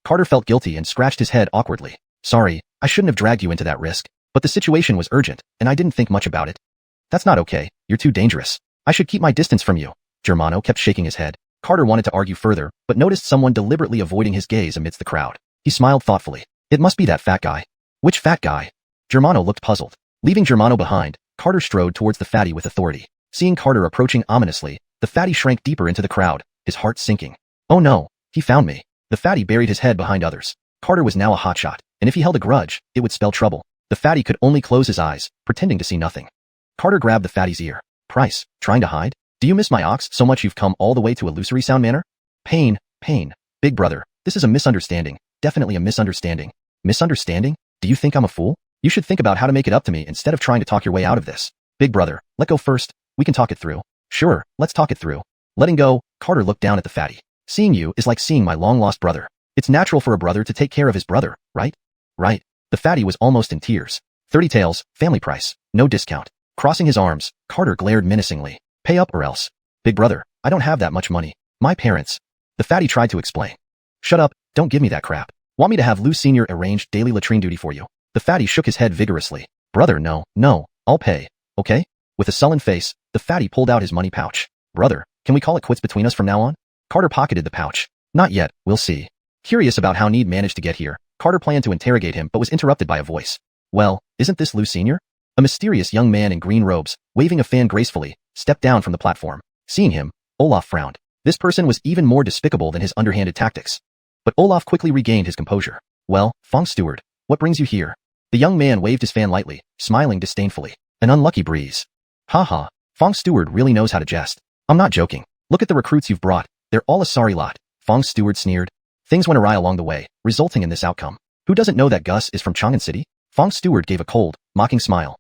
Carter felt guilty and scratched his head awkwardly. Sorry, I shouldn't have dragged you into that risk, but the situation was urgent, and I didn't think much about it. That's not okay, you're too dangerous. I should keep my distance from you. Germano kept shaking his head. Carter wanted to argue further, but noticed someone deliberately avoiding his gaze amidst the crowd. He smiled thoughtfully. It must be that fat guy. Which fat guy? Germano looked puzzled. Leaving Germano behind, Carter strode towards the fatty with authority. Seeing Carter approaching ominously, the fatty shrank deeper into the crowd, his heart sinking. Oh no, he found me. The fatty buried his head behind others. Carter was now a hotshot, and if he held a grudge, it would spell trouble. The fatty could only close his eyes, pretending to see nothing. Carter grabbed the fatty's ear. Price, trying to hide? Do you miss my ox so much you've come all the way to Illusory Sound Manor? Pain. Big brother, this is a misunderstanding. Definitely a misunderstanding. Misunderstanding? Do you think I'm a fool? You should think about how to make it up to me instead of trying to talk your way out of this. Big brother, let go first. We can talk it through. Sure, let's talk it through. Letting go, Carter looked down at the fatty. Seeing you is like seeing my long-lost brother. It's natural for a brother to take care of his brother, right? Right. The fatty was almost in tears. 30 taels, family price, no discount. Crossing his arms, Carter glared menacingly. Pay up or else. Big brother, I don't have that much money. My parents. The fatty tried to explain. Shut up, don't give me that crap. Want me to have Lou Sr. arrange daily latrine duty for you? The fatty shook his head vigorously. Brother, no, I'll pay, okay? With a sullen face, the fatty pulled out his money pouch. Brother, can we call it quits between us from now on? Carter pocketed the pouch. Not yet, we'll see. Curious about how Need managed to get here, Carter planned to interrogate him but was interrupted by a voice. Well, isn't this Lou Sr.? A mysterious young man in green robes, waving a fan gracefully, stepped down from the platform. Seeing him, Olaf frowned. This person was even more despicable than his underhanded tactics. But Olaf quickly regained his composure. Well, Fong Steward, what brings you here? The young man waved his fan lightly, smiling disdainfully. An unlucky breeze. Haha, Fong Steward really knows how to jest. I'm not joking. Look at the recruits you've brought. They're all a sorry lot. Fong Steward sneered. Things went awry along the way, resulting in this outcome. Who doesn't know that Gus is from Chang'an City? Fong Steward gave a cold, mocking smile.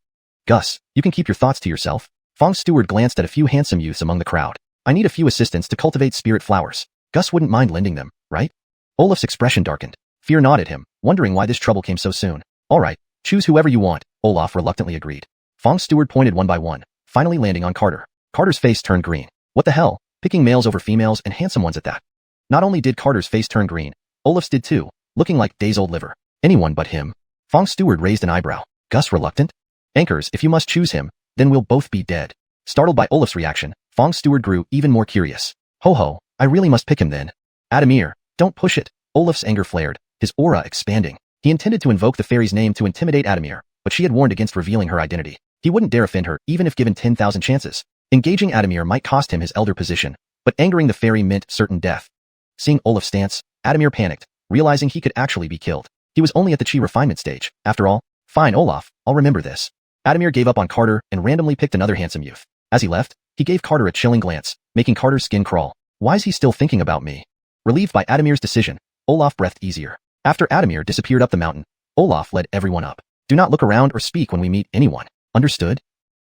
Gus, you can keep your thoughts to yourself. Fong Steward glanced at a few handsome youths among the crowd. I need a few assistants to cultivate spirit flowers. Gus wouldn't mind lending them, right? Olaf's expression darkened. Fear gnawed at him, wondering why this trouble came so soon. All right, choose whoever you want, Olaf reluctantly agreed. Fong Steward pointed one by one, finally landing on Carter. Carter's face turned green. What the hell? Picking males over females and handsome ones at that. Not only did Carter's face turn green, Olaf's did too, looking like days-old liver. Anyone but him. Fong Steward raised an eyebrow. Gus reluctant? Anchors, if you must choose him, then we'll both be dead. Startled by Olaf's reaction, Fong Steward grew even more curious. Ho, I really must pick him then. Adamir, don't push it. Olaf's anger flared, his aura expanding. He intended to invoke the fairy's name to intimidate Adamir, but she had warned against revealing her identity. He wouldn't dare offend her, even if given 10,000 chances. Engaging Adamir might cost him his elder position, but angering the fairy meant certain death. Seeing Olaf's stance, Adamir panicked, realizing he could actually be killed. He was only at the chi refinement stage, after all. Fine, Olaf, I'll remember this. Adamir gave up on Carter and randomly picked another handsome youth. As he left, he gave Carter a chilling glance, making Carter's skin crawl. Why is he still thinking about me? Relieved by Adamir's decision, Olaf breathed easier. After Adamir disappeared up the mountain, Olaf led everyone up. Do not look around or speak when we meet anyone. Understood?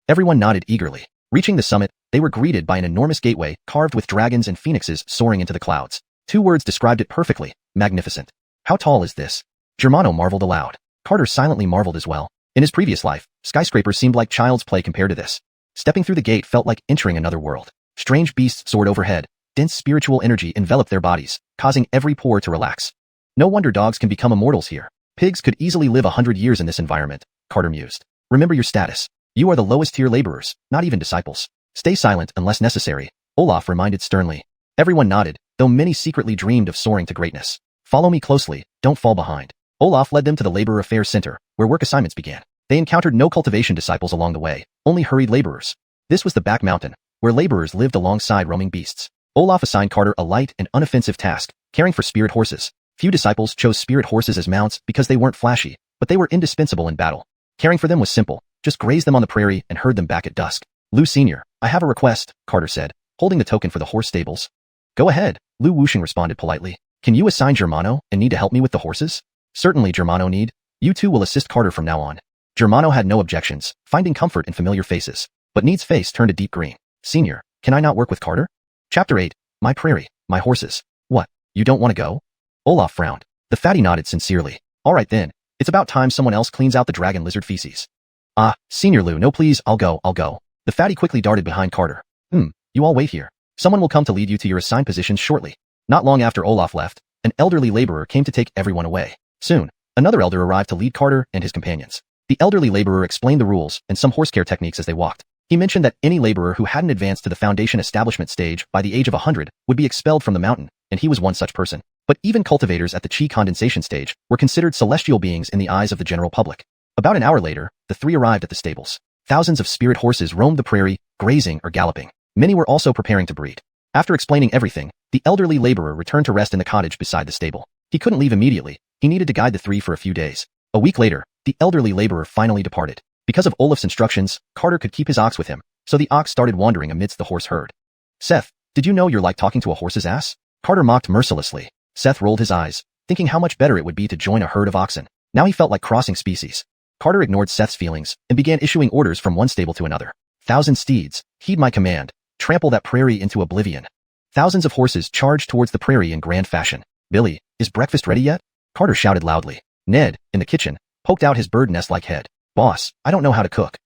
Everyone nodded eagerly. Reaching the summit, they were greeted by an enormous gateway carved with dragons and phoenixes soaring into the clouds. 2 words described it perfectly: magnificent. How tall is this? Germano marveled aloud. Carter silently marveled as well. In his previous life, skyscrapers seemed like child's play compared to this. Stepping through the gate felt like entering another world. Strange beasts soared overhead. Dense spiritual energy enveloped their bodies, causing every pore to relax. No wonder dogs can become immortals here. Pigs could easily live 100 years in this environment, Carter mused. Remember your status. You are the lowest tier laborers, not even disciples. Stay silent unless necessary, Olaf reminded sternly. Everyone nodded, though many secretly dreamed of soaring to greatness. Follow me closely, don't fall behind. Olaf led them to the Labor Affairs Center, where work assignments began. They encountered no cultivation disciples along the way, only hurried laborers. This was the back mountain, where laborers lived alongside roaming beasts. Olaf assigned Carter a light and unoffensive task, caring for spirit horses. Few disciples chose spirit horses as mounts because they weren't flashy, but they were indispensable in battle. Caring for them was simple, just graze them on the prairie and herd them back at dusk. Lu Sr., I have a request, Carter said, holding the token for the horse stables. Go ahead, Lu Wuxing responded politely. Can you assign Germano and need to help me with the horses? Certainly, Germano need. You two will assist Carter from now on. Germano had no objections, finding comfort in familiar faces. But Need's face turned a deep green. Senior, can I not work with Carter? Chapter 8, My Prairie, My Horses. What, you don't want to go? Olaf frowned. The fatty nodded sincerely. All right then, it's about time someone else cleans out the dragon lizard feces. Ah, Senior Lu, no please, I'll go. The fatty quickly darted behind Carter. You all wait here. Someone will come to lead you to your assigned positions shortly. Not long after Olaf left, an elderly laborer came to take everyone away. Soon, another elder arrived to lead Carter and his companions. The elderly laborer explained the rules and some horse care techniques as they walked. He mentioned that any laborer who hadn't advanced to the foundation establishment stage by the age of 100 would be expelled from the mountain, and he was one such person. But even cultivators at the chi condensation stage were considered celestial beings in the eyes of the general public. About an hour later, the 3 arrived at the stables. Thousands of spirit horses roamed the prairie, grazing or galloping. Many were also preparing to breed. After explaining everything, the elderly laborer returned to rest in the cottage beside the stable. He couldn't leave immediately. He needed to guide the 3 for a few days. A week later, the elderly laborer finally departed. Because of Olaf's instructions, Carter could keep his ox with him, so the ox started wandering amidst the horse herd. Seth, did you know you're like talking to a horse's ass? Carter mocked mercilessly. Seth rolled his eyes, thinking how much better it would be to join a herd of oxen. Now he felt like crossing species. Carter ignored Seth's feelings and began issuing orders from one stable to another. 1,000 steeds, heed my command, trample that prairie into oblivion. Thousands of horses charged towards the prairie in grand fashion. Billy, is breakfast ready yet? Carter shouted loudly. Ned, in the kitchen, poked out his bird nest-like head. Boss, I don't know how to cook.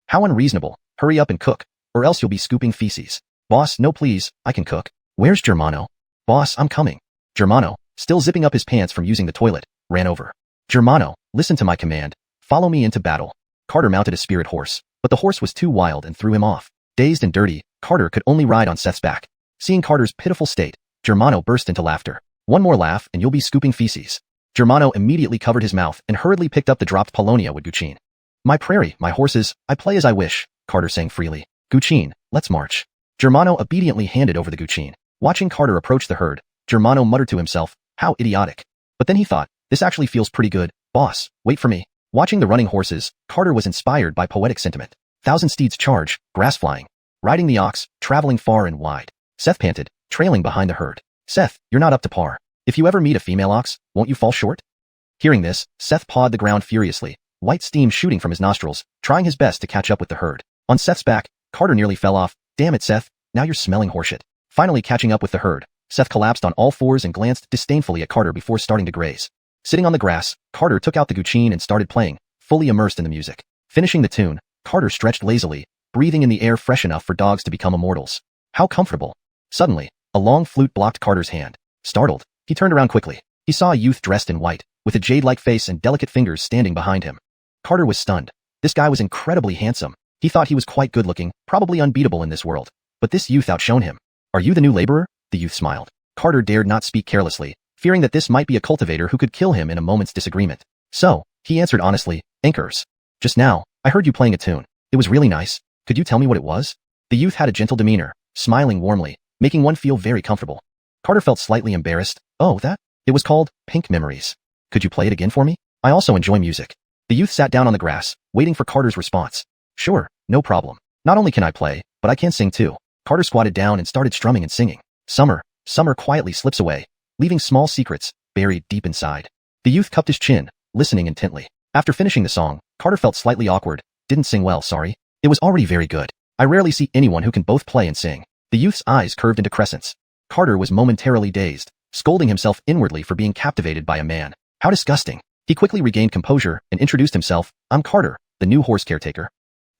How unreasonable. Hurry up and cook, or else you'll be scooping feces. Boss, no please, I can cook. Where's Germano? Boss, I'm coming. Germano, still zipping up his pants from using the toilet, ran over. Germano, listen to my command. Follow me into battle. Carter mounted a spirit horse, but the horse was too wild and threw him off. Dazed and dirty, Carter could only ride on Seth's back. Seeing Carter's pitiful state, Germano burst into laughter. One more laugh and you'll be scooping feces. Germano immediately covered his mouth and hurriedly picked up the dropped Polonia with Guchin. My prairie, my horses, I play as I wish, Carter sang freely. Guchin, let's march. Germano obediently handed over the Guchin. Watching Carter approach the herd, Germano muttered to himself, how idiotic. But then he thought, this actually feels pretty good. Boss, wait for me. Watching the running horses, Carter was inspired by poetic sentiment. 1,000 steeds charge, grass flying. Riding the ox, traveling far and wide. Seth panted, trailing behind the herd. Seth, you're not up to par. If you ever meet a female ox, won't you fall short? Hearing this, Seth pawed the ground furiously, white steam shooting from his nostrils, trying his best to catch up with the herd. On Seth's back, Carter nearly fell off. Damn it, Seth, now you're smelling horseshit. Finally catching up with the herd, Seth collapsed on all fours and glanced disdainfully at Carter before starting to graze. Sitting on the grass, Carter took out the Guchin and started playing, fully immersed in the music. Finishing the tune, Carter stretched lazily, breathing in the air fresh enough for dogs to become immortals. How comfortable. Suddenly, a long flute blocked Carter's hand. Startled, he turned around quickly. He saw a youth dressed in white, with a jade-like face and delicate fingers standing behind him. Carter was stunned. This guy was incredibly handsome. He thought he was quite good-looking, probably unbeatable in this world. But this youth outshone him. Are you the new laborer? The youth smiled. Carter dared not speak carelessly, fearing that this might be a cultivator who could kill him in a moment's disagreement. So, he answered honestly, Anchors. Just now, I heard you playing a tune. It was really nice. Could you tell me what it was? The youth had a gentle demeanor, smiling warmly, making one feel very comfortable. Carter felt slightly embarrassed. Oh, that? It was called Pink Memories. Could you play it again for me? I also enjoy music. The youth sat down on the grass, waiting for Carter's response. Sure, no problem. Not only can I play, but I can sing too. Carter squatted down and started strumming and singing. Summer quietly slips away, leaving small secrets buried deep inside. The youth cupped his chin, listening intently. After finishing the song, Carter felt slightly awkward. Didn't sing well, sorry. It was already very good. I rarely see anyone who can both play and sing. The youth's eyes curved into crescents. Carter was momentarily dazed, scolding himself inwardly for being captivated by a man. How disgusting. He quickly regained composure and introduced himself. I'm Carter, the new horse caretaker.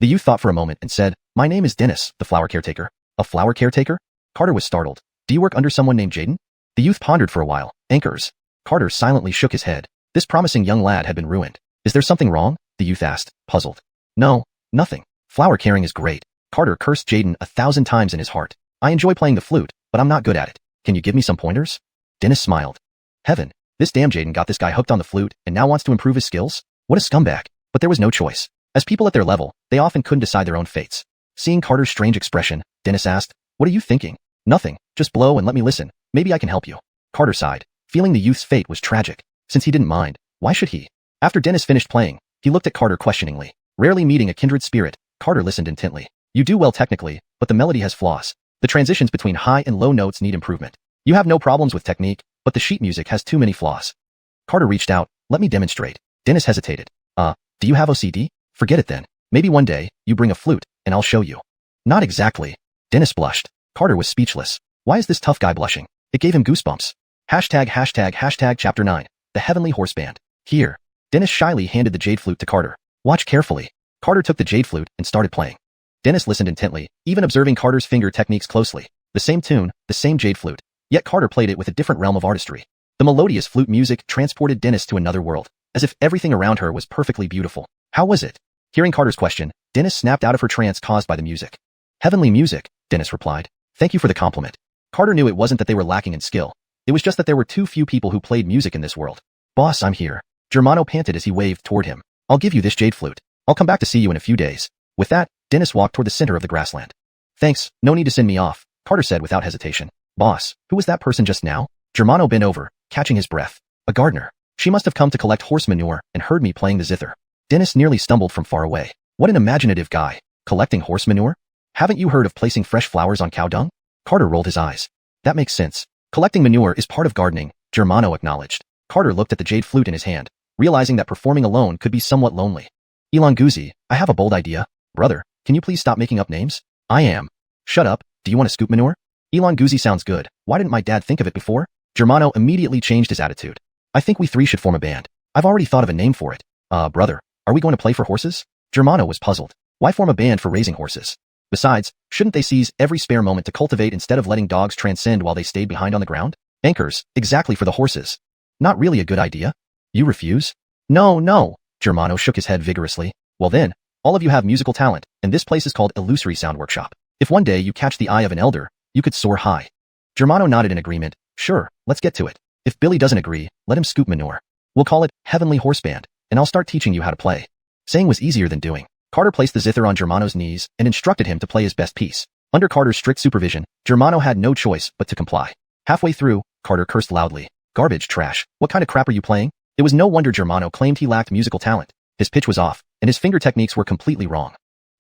The youth thought for a moment and said, my name is Dennis, the flower caretaker. A flower caretaker? Carter was startled. Do you work under someone named Jaden? The youth pondered for a while. Anchors. Carter silently shook his head. This promising young lad had been ruined. Is there something wrong? The youth asked, puzzled. No, nothing. Flower caring is great. Carter cursed Jaden 1,000 times in his heart. I enjoy playing the flute, but I'm not good at it. Can you give me some pointers? Dennis smiled. Heaven, this damn Jaden got this guy hooked on the flute and now wants to improve his skills? What a scumbag. But there was no choice. As people at their level, they often couldn't decide their own fates. Seeing Carter's strange expression, Dennis asked, what are you thinking? Nothing, just blow and let me listen. Maybe I can help you. Carter sighed, feeling the youth's fate was tragic. Since he didn't mind, why should he? After Dennis finished playing, he looked at Carter questioningly. Rarely meeting a kindred spirit, Carter listened intently. You do well technically, but the melody has flaws. The transitions between high and low notes need improvement. You have no problems with technique, but the sheet music has too many flaws. Carter reached out, let me demonstrate. Dennis hesitated. Do you have OCD? Forget it then. Maybe one day, you bring a flute, and I'll show you. Not exactly. Dennis blushed. Carter was speechless. Why is this tough guy blushing? It gave him goosebumps. ##### Chapter 9. The Heavenly Horse Band. Here. Dennis shyly handed the jade flute to Carter. Watch carefully. Carter took the jade flute and started playing. Dennis listened intently, even observing Carter's finger techniques closely. The same tune, the same jade flute. Yet Carter played it with a different realm of artistry. The melodious flute music transported Dennis to another world, as if everything around her was perfectly beautiful. How was it? Hearing Carter's question, Dennis snapped out of her trance caused by the music. Heavenly music, Dennis replied. Thank you for the compliment. Carter knew it wasn't that they were lacking in skill. It was just that there were too few people who played music in this world. Boss, I'm here. Germano panted as he waved toward him. I'll give you this jade flute. I'll come back to see you in a few days. With that, Dennis walked toward the center of the grassland. Thanks, no need to send me off, Carter said without hesitation. Boss, who was that person just now? Germano bent over, catching his breath. A gardener. She must have come to collect horse manure and heard me playing the zither. Dennis nearly stumbled from far away. What an imaginative guy. Collecting horse manure? Haven't you heard of placing fresh flowers on cow dung? Carter rolled his eyes. That makes sense. Collecting manure is part of gardening, Germano acknowledged. Carter looked at the jade flute in his hand, realizing that performing alone could be somewhat lonely. Ilanguzi, I have a bold idea. Brother, can you please stop making up names? I am. Shut up, do you want to scoop manure? Ilanguzi sounds good. Why didn't my dad think of it before? Germano immediately changed his attitude. I think we three should form a band. I've already thought of a name for it. Brother, are we going to play for horses? Germano was puzzled. Why form a band for raising horses? Besides, shouldn't they seize every spare moment to cultivate instead of letting dogs transcend while they stayed behind on the ground? Anchors, exactly for the horses. Not really a good idea. You refuse? No. Germano shook his head vigorously. Well then, all of you have musical talent, and this place is called Illusory Sound Workshop. If one day you catch the eye of an elder, you could soar high. Germano nodded in agreement. Sure, let's get to it. If Billy doesn't agree, let him scoop manure. We'll call it Heavenly Horse Band, and I'll start teaching you how to play. Saying was easier than doing. Carter placed the zither on Germano's knees and instructed him to play his best piece. Under Carter's strict supervision, Germano had no choice but to comply. Halfway through, Carter cursed loudly. Garbage, trash, what kind of crap are you playing? It was no wonder Germano claimed he lacked musical talent. His pitch was off, and his finger techniques were completely wrong.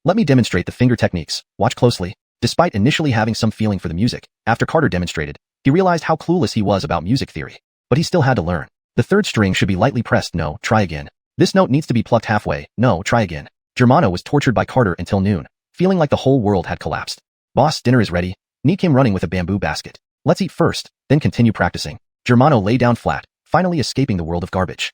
Let me demonstrate the finger techniques. Watch closely. Despite initially having some feeling for the music, after Carter demonstrated, he realized how clueless he was about music theory. But he still had to learn. The third string should be lightly pressed. No, try again. This note needs to be plucked halfway. No, try again. Germano was tortured by Carter until noon, feeling like the whole world had collapsed. Boss, dinner is ready. Nii came running with a bamboo basket. Let's eat first, then continue practicing. Germano lay down flat, finally escaping the world of garbage.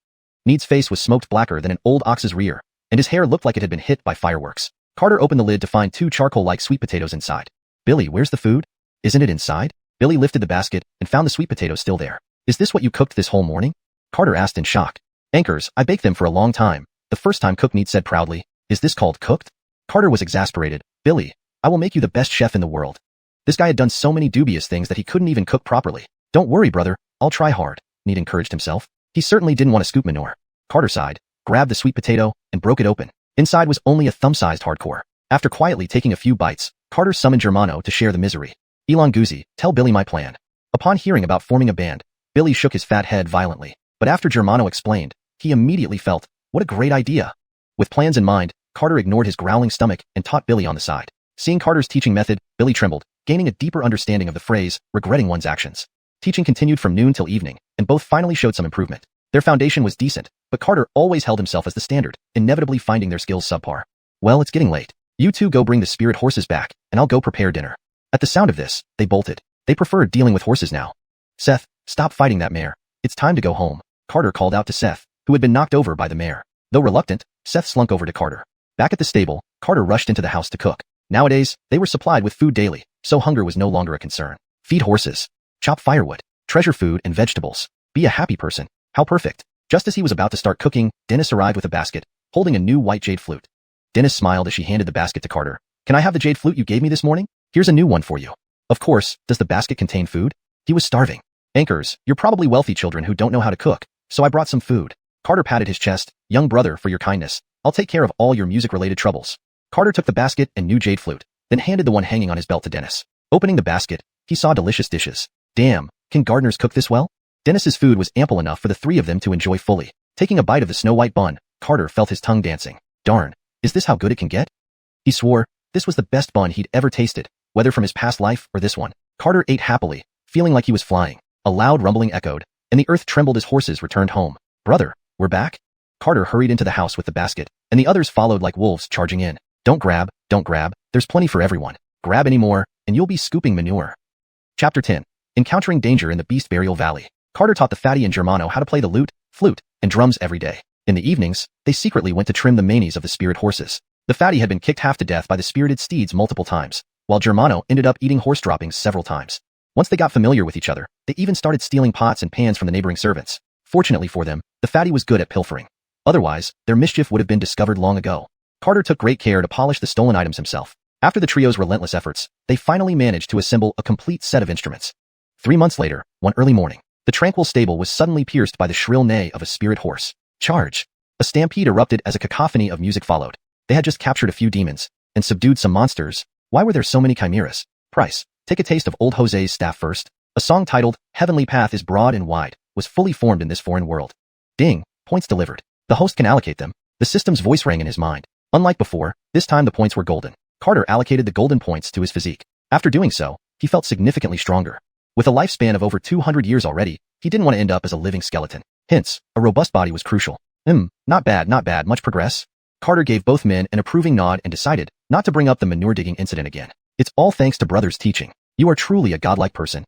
Nii's face was smoked blacker than an old ox's rear, and his hair looked like it had been hit by fireworks. Carter opened the lid to find 2 charcoal-like sweet potatoes inside. Billy, where's the food? Isn't it inside? Billy lifted the basket and found the sweet potatoes still there. Is this what you cooked this whole morning? Carter asked in shock. Anchors, I baked them for a long time. The first time cook, Nii said proudly. Is this called cooked? Carter was exasperated. Billy, I will make you the best chef in the world. This guy had done so many dubious things that he couldn't even cook properly. Don't worry, brother. I'll try hard, Nii encouraged himself. He certainly didn't want to scoop manure. Carter sighed, grabbed the sweet potato, and broke it open. Inside was only a thumb-sized hardcore. After quietly taking a few bites, Carter summoned Germano to share the misery. Ilanguzi, tell Billy my plan. Upon hearing about forming a band, Billy shook his fat head violently. But after Germano explained, he immediately felt, what a great idea. With plans in mind, Carter ignored his growling stomach and taught Billy on the side. Seeing Carter's teaching method, Billy trembled, gaining a deeper understanding of the phrase, regretting one's actions. Teaching continued from noon till evening, and both finally showed some improvement. Their foundation was decent, but Carter always held himself as the standard, inevitably finding their skills subpar. Well, it's getting late. You two go bring the spirit horses back, and I'll go prepare dinner. At the sound of this, they bolted. They preferred dealing with horses now. Seth, stop fighting that mare. It's time to go home, Carter called out to Seth, who had been knocked over by the mare. Though reluctant, Seth slunk over to Carter. Back at the stable, Carter rushed into the house to cook. Nowadays, they were supplied with food daily, so hunger was no longer a concern. Feed horses. Chop firewood. Treasure food and vegetables. Be a happy person. How perfect. Just as he was about to start cooking, Dennis arrived with a basket, holding a new white jade flute. Dennis smiled as she handed the basket to Carter. Can I have the jade flute you gave me this morning? Here's a new one for you. Of course, does the basket contain food? He was starving. Anchors, you're probably wealthy children who don't know how to cook, so I brought some food. Carter patted his chest. Young brother, for your kindness. I'll take care of all your music-related troubles. Carter took the basket and new jade flute, then handed the one hanging on his belt to Dennis. Opening the basket, he saw delicious dishes. Damn, can gardeners cook this well? Dennis's food was ample enough for the three of them to enjoy fully. Taking a bite of the snow-white bun, Carter felt his tongue dancing. Darn, is this how good it can get? He swore, this was the best bun he'd ever tasted, whether from his past life or this one. Carter ate happily, feeling like he was flying. A loud rumbling echoed, and the earth trembled as horses returned home. Brother, we're back? Carter hurried into the house with the basket, and the others followed like wolves charging in. Don't grab, there's plenty for everyone. Grab any more, and you'll be scooping manure. Chapter 10. Encountering danger in the Beast Burial Valley. Carter taught the fatty and Germano how to play the lute, flute, and drums every day. In the evenings, they secretly went to trim the manes of the spirit horses. The fatty had been kicked half to death by the spirited steeds multiple times, while Germano ended up eating horse droppings several times. Once they got familiar with each other, they even started stealing pots and pans from the neighboring servants. Fortunately for them, the fatty was good at pilfering. Otherwise, their mischief would have been discovered long ago. Carter took great care to polish the stolen items himself. After the trio's relentless efforts, they finally managed to assemble a complete set of instruments. 3 months later, one early morning, the tranquil stable was suddenly pierced by the shrill neigh of a spirit horse. Charge! A stampede erupted as a cacophony of music followed. They had just captured a few demons and subdued some monsters. Why were there so many chimeras? Price, take a taste of old Jose's staff first. A song titled, Heavenly Path is Broad and Wide, was fully formed in this foreign world. Ding, points delivered. The host can allocate them. The system's voice rang in his mind. Unlike before, this time the points were golden. Carter allocated the golden points to his physique. After doing so, he felt significantly stronger. With a lifespan of over 200 years already, he didn't want to end up as a living skeleton. Hence, a robust body was crucial. Not bad, much progress. Carter gave both men an approving nod and decided not to bring up the manure digging incident again. It's all thanks to Brother's teaching. You are truly a godlike person.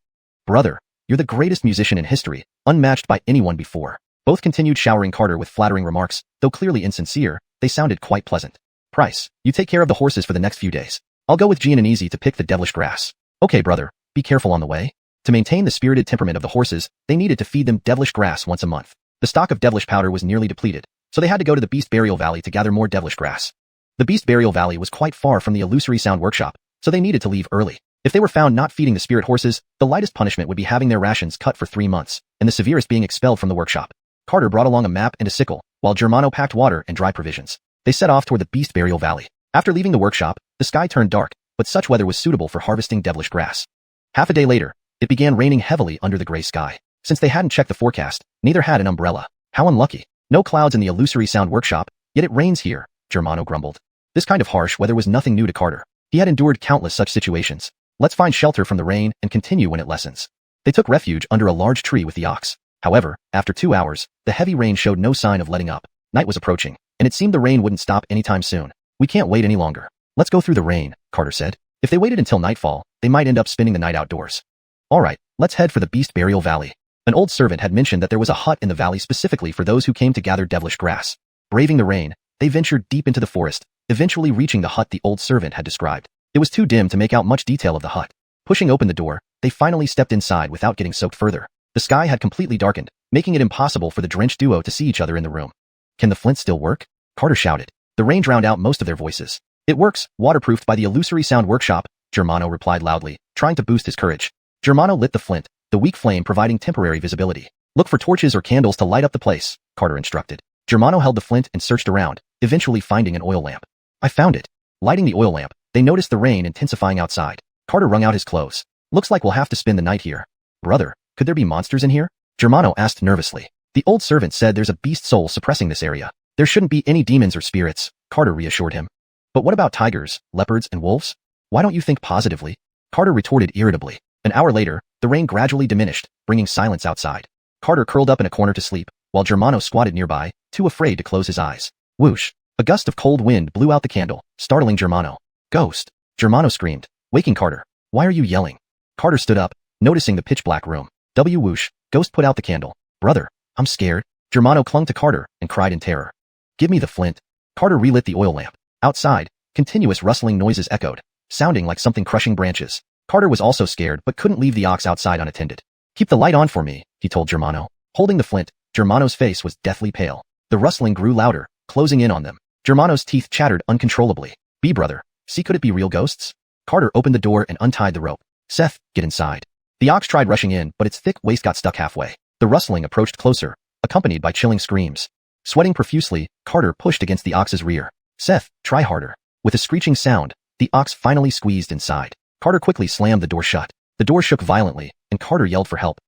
Brother, you're the greatest musician in history, unmatched by anyone before. Both continued showering Carter with flattering remarks, though clearly insincere, they sounded quite pleasant. Price, you take care of the horses for the next few days. I'll go with Jean and Easy to pick the devilish grass. Okay, brother, be careful on the way. To maintain the spirited temperament of the horses, they needed to feed them devilish grass once a month. The stock of devilish powder was nearly depleted, so they had to go to the Beast Burial Valley to gather more devilish grass. The Beast Burial Valley was quite far from the illusory sound workshop, so they needed to leave early. If they were found not feeding the spirit horses, the lightest punishment would be having their rations cut for 3 months, and the severest being expelled from the workshop. Carter brought along a map and a sickle, while Germano packed water and dry provisions. They set off toward the Beast Burial Valley. After leaving the workshop, the sky turned dark, but such weather was suitable for harvesting devilish grass. Half a day later, it began raining heavily under the gray sky. Since they hadn't checked the forecast, neither had an umbrella. How unlucky. No clouds in the illusory sound workshop, yet it rains here, Germano grumbled. This kind of harsh weather was nothing new to Carter. He had endured countless such situations. Let's find shelter from the rain and continue when it lessens. They took refuge under a large tree with the ox. However, after 2 hours, the heavy rain showed no sign of letting up. Night was approaching, and it seemed the rain wouldn't stop anytime soon. We can't wait any longer. Let's go through the rain, Carter said. If they waited until nightfall, they might end up spending the night outdoors. All right, let's head for the Beast Burial Valley. An old servant had mentioned that there was a hut in the valley specifically for those who came to gather devilish grass. Braving the rain, they ventured deep into the forest, eventually reaching the hut the old servant had described. It was too dim to make out much detail of the hut. Pushing open the door, they finally stepped inside without getting soaked further. The sky had completely darkened, making it impossible for the drenched duo to see each other in the room. Can the flint still work? Carter shouted. The rain drowned out most of their voices. It works, waterproofed by the illusory sound workshop, Germano replied loudly, trying to boost his courage. Germano lit the flint, the weak flame providing temporary visibility. Look for torches or candles to light up the place, Carter instructed. Germano held the flint and searched around, eventually finding an oil lamp. I found it. Lighting the oil lamp, they noticed the rain intensifying outside. Carter wrung out his clothes. Looks like we'll have to spend the night here. Brother, could there be monsters in here? Germano asked nervously. The old servant said there's a beast soul suppressing this area. There shouldn't be any demons or spirits, Carter reassured him. But what about tigers, leopards, and wolves? Why don't you think positively? Carter retorted irritably. An hour later, the rain gradually diminished, bringing silence outside. Carter curled up in a corner to sleep, while Germano squatted nearby, too afraid to close his eyes. Whoosh! A gust of cold wind blew out the candle, startling Germano. Ghost! Germano screamed, waking Carter. Why are you yelling? Carter stood up, noticing the pitch-black room. Whoosh! Ghost put out the candle. Brother, I'm scared. Germano clung to Carter and cried in terror. Give me the flint. Carter relit the oil lamp. Outside, continuous rustling noises echoed, sounding like something crushing branches. Carter was also scared but couldn't leave the ox outside unattended. Keep the light on for me, he told Germano. Holding the flint, Germano's face was deathly pale. The rustling grew louder, closing in on them. Germano's teeth chattered uncontrollably. Brother, see, could it be real ghosts? Carter opened the door and untied the rope. Seth, get inside. The ox tried rushing in, but its thick waist got stuck halfway. The rustling approached closer, accompanied by chilling screams. Sweating profusely, Carter pushed against the ox's rear. Seth, try harder. With a screeching sound, the ox finally squeezed inside. Carter quickly slammed the door shut. The door shook violently, and Carter yelled for help.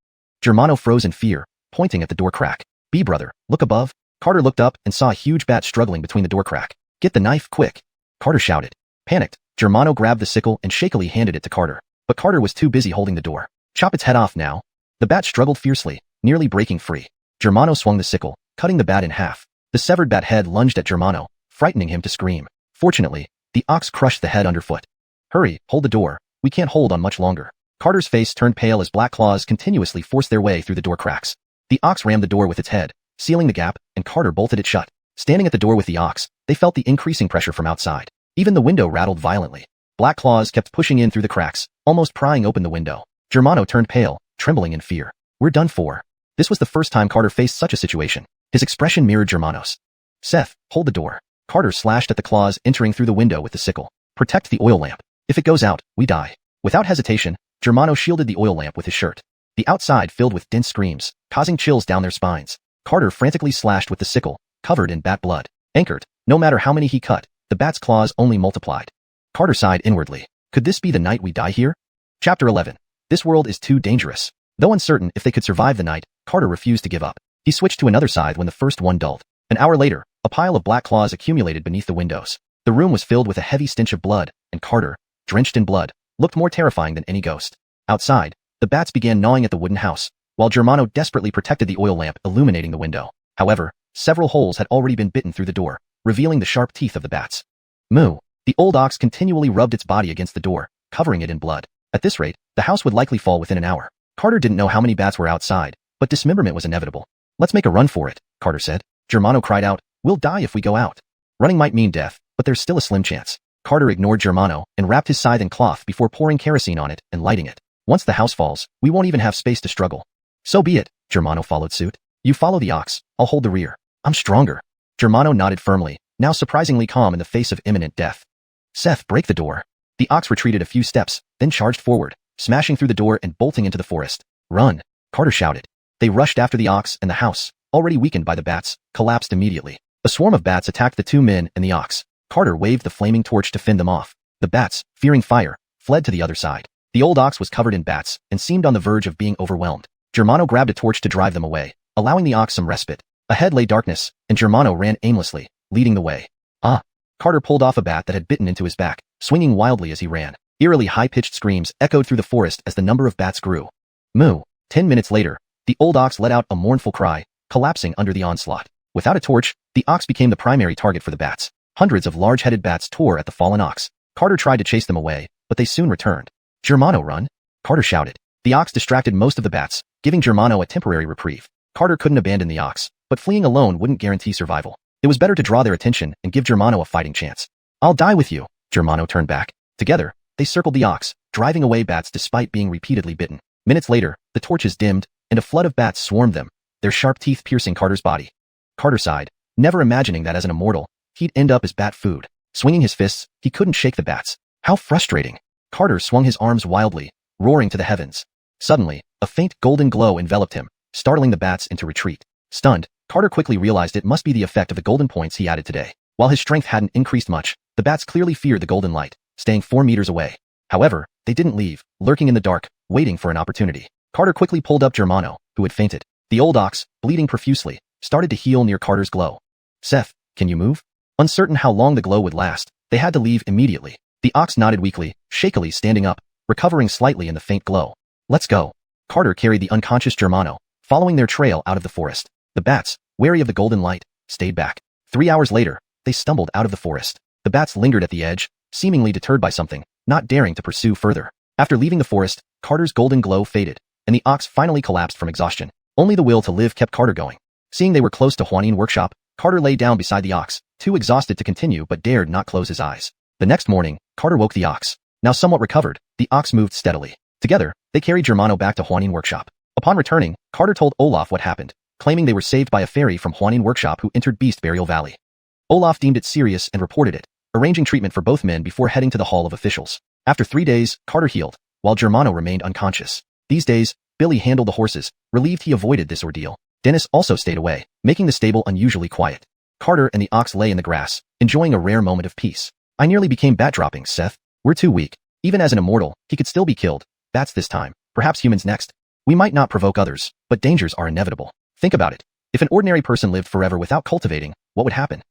Germano froze in fear, pointing at the door crack. Brother, look above. Carter looked up and saw a huge bat struggling between the door crack. Get the knife, quick. Carter shouted. Panicked, Germano grabbed the sickle and shakily handed it to Carter. But Carter was too busy holding the door. Chop its head off now. The bat struggled fiercely, nearly breaking free. Germano swung the sickle, cutting the bat in half. The severed bat head lunged at Germano, frightening him to scream. Fortunately, the ox crushed the head underfoot. Hurry, hold the door. We can't hold on much longer. Carter's face turned pale as black claws continuously forced their way through the door cracks. The ox rammed the door with its head, sealing the gap, and Carter bolted it shut. Standing at the door with the ox, they felt the increasing pressure from outside. Even the window rattled violently. Black claws kept pushing in through the cracks, almost prying open the window. Germano turned pale, trembling in fear. We're done for. This was the first time Carter faced such a situation. His expression mirrored Germano's. Seth, hold the door. Carter slashed at the claws entering through the window with the sickle. Protect the oil lamp. If it goes out, we die. Without hesitation, Germano shielded the oil lamp with his shirt. The outside filled with dense screams, causing chills down their spines. Carter frantically slashed with the sickle, covered in bat blood. Anchored, no matter how many he cut, the bat's claws only multiplied. Carter sighed inwardly. Could this be the night we die here? Chapter 11. This world is too dangerous. Though uncertain if they could survive the night, Carter refused to give up. He switched to another scythe when the first one dulled. An hour later, a pile of black claws accumulated beneath the windows. The room was filled with a heavy stench of blood, and Carter, drenched in blood, looked more terrifying than any ghost. Outside, the bats began gnawing at the wooden house, while Germano desperately protected the oil lamp illuminating the window. However, several holes had already been bitten through the door, revealing the sharp teeth of the bats. Moo! The old ox continually rubbed its body against the door, covering it in blood. At this rate, the house would likely fall within an hour. Carter didn't know how many bats were outside, but dismemberment was inevitable. Let's make a run for it, Carter said. Germano cried out, we'll die if we go out. Running might mean death, but there's still a slim chance. Carter ignored Germano and wrapped his scythe in cloth before pouring kerosene on it and lighting it. Once the house falls, we won't even have space to struggle. So be it, Germano followed suit. You follow the ox, I'll hold the rear. I'm stronger. Germano nodded firmly, now surprisingly calm in the face of imminent death. Seth, break the door. The ox retreated a few steps, then charged forward, smashing through the door and bolting into the forest. Run, Carter shouted. They rushed after the ox, and the house, already weakened by the bats, collapsed immediately. A swarm of bats attacked the two men and the ox. Carter waved the flaming torch to fend them off. The bats, fearing fire, fled to the other side. The old ox was covered in bats and seemed on the verge of being overwhelmed. Germano grabbed a torch to drive them away, allowing the ox some respite. Ahead lay darkness, and Germano ran aimlessly, leading the way. Ah! Carter pulled off a bat that had bitten into his back, swinging wildly as he ran. Eerily high-pitched screams echoed through the forest as the number of bats grew. Moo! 10 minutes later, the old ox let out a mournful cry, collapsing under the onslaught. Without a torch, the ox became the primary target for the bats. Hundreds of large-headed bats tore at the fallen ox. Carter tried to chase them away, but they soon returned. Germano, run! Carter shouted. The ox distracted most of the bats, giving Germano a temporary reprieve. Carter couldn't abandon the ox, but fleeing alone wouldn't guarantee survival. It was better to draw their attention and give Germano a fighting chance. I'll die with you, Germano turned back. Together, they circled the ox, driving away bats despite being repeatedly bitten. Minutes later, the torches dimmed, and a flood of bats swarmed them, their sharp teeth piercing Carter's body. Carter sighed, never imagining that as an immortal, he'd end up as bat food. Swinging his fists, he couldn't shake the bats. How frustrating! Carter swung his arms wildly, roaring to the heavens. Suddenly, a faint golden glow enveloped him, startling the bats into retreat. Stunned, Carter quickly realized it must be the effect of the golden points he added today. While his strength hadn't increased much, the bats clearly feared the golden light, staying 4 meters away. However, they didn't leave, lurking in the dark, waiting for an opportunity. Carter quickly pulled up Germano, who had fainted. The old ox, bleeding profusely, started to heal near Carter's glow. Seth, can you move? Uncertain how long the glow would last, they had to leave immediately. The ox nodded weakly, shakily standing up, recovering slightly in the faint glow. Let's go. Carter carried the unconscious Germano, following their trail out of the forest. The The bats, wary of the golden light, stayed back. 3 hours later, they stumbled out of the forest. The bats lingered at the edge, seemingly deterred by something, not daring to pursue further. After leaving the forest, Carter's golden glow faded, and the ox finally collapsed from exhaustion. Only the will to live kept Carter going. Seeing they were close to Huanin workshop, Carter lay down beside the ox, too exhausted to continue but dared not close his eyes. The next morning, Carter woke the ox. Now somewhat recovered, the ox moved steadily. Together, they carried Germano back to Huanin workshop. Upon returning, Carter told Olaf what happened, claiming they were saved by a fairy from Huanin workshop who entered Beast Burial Valley. Olaf deemed it serious and reported it, arranging treatment for both men before heading to the Hall of Officials. After 3 days, Carter healed, while Germano remained unconscious. These days, Billy handled the horses, relieved he avoided this ordeal. Dennis also stayed away, making the stable unusually quiet. Carter and the ox lay in the grass, enjoying a rare moment of peace. I nearly became bat-dropping, Seth. We're too weak. Even as an immortal, he could still be killed. Bats this time, perhaps humans next. We might not provoke others, but dangers are inevitable. Think about it. If an ordinary person lived forever without cultivating, what would happen?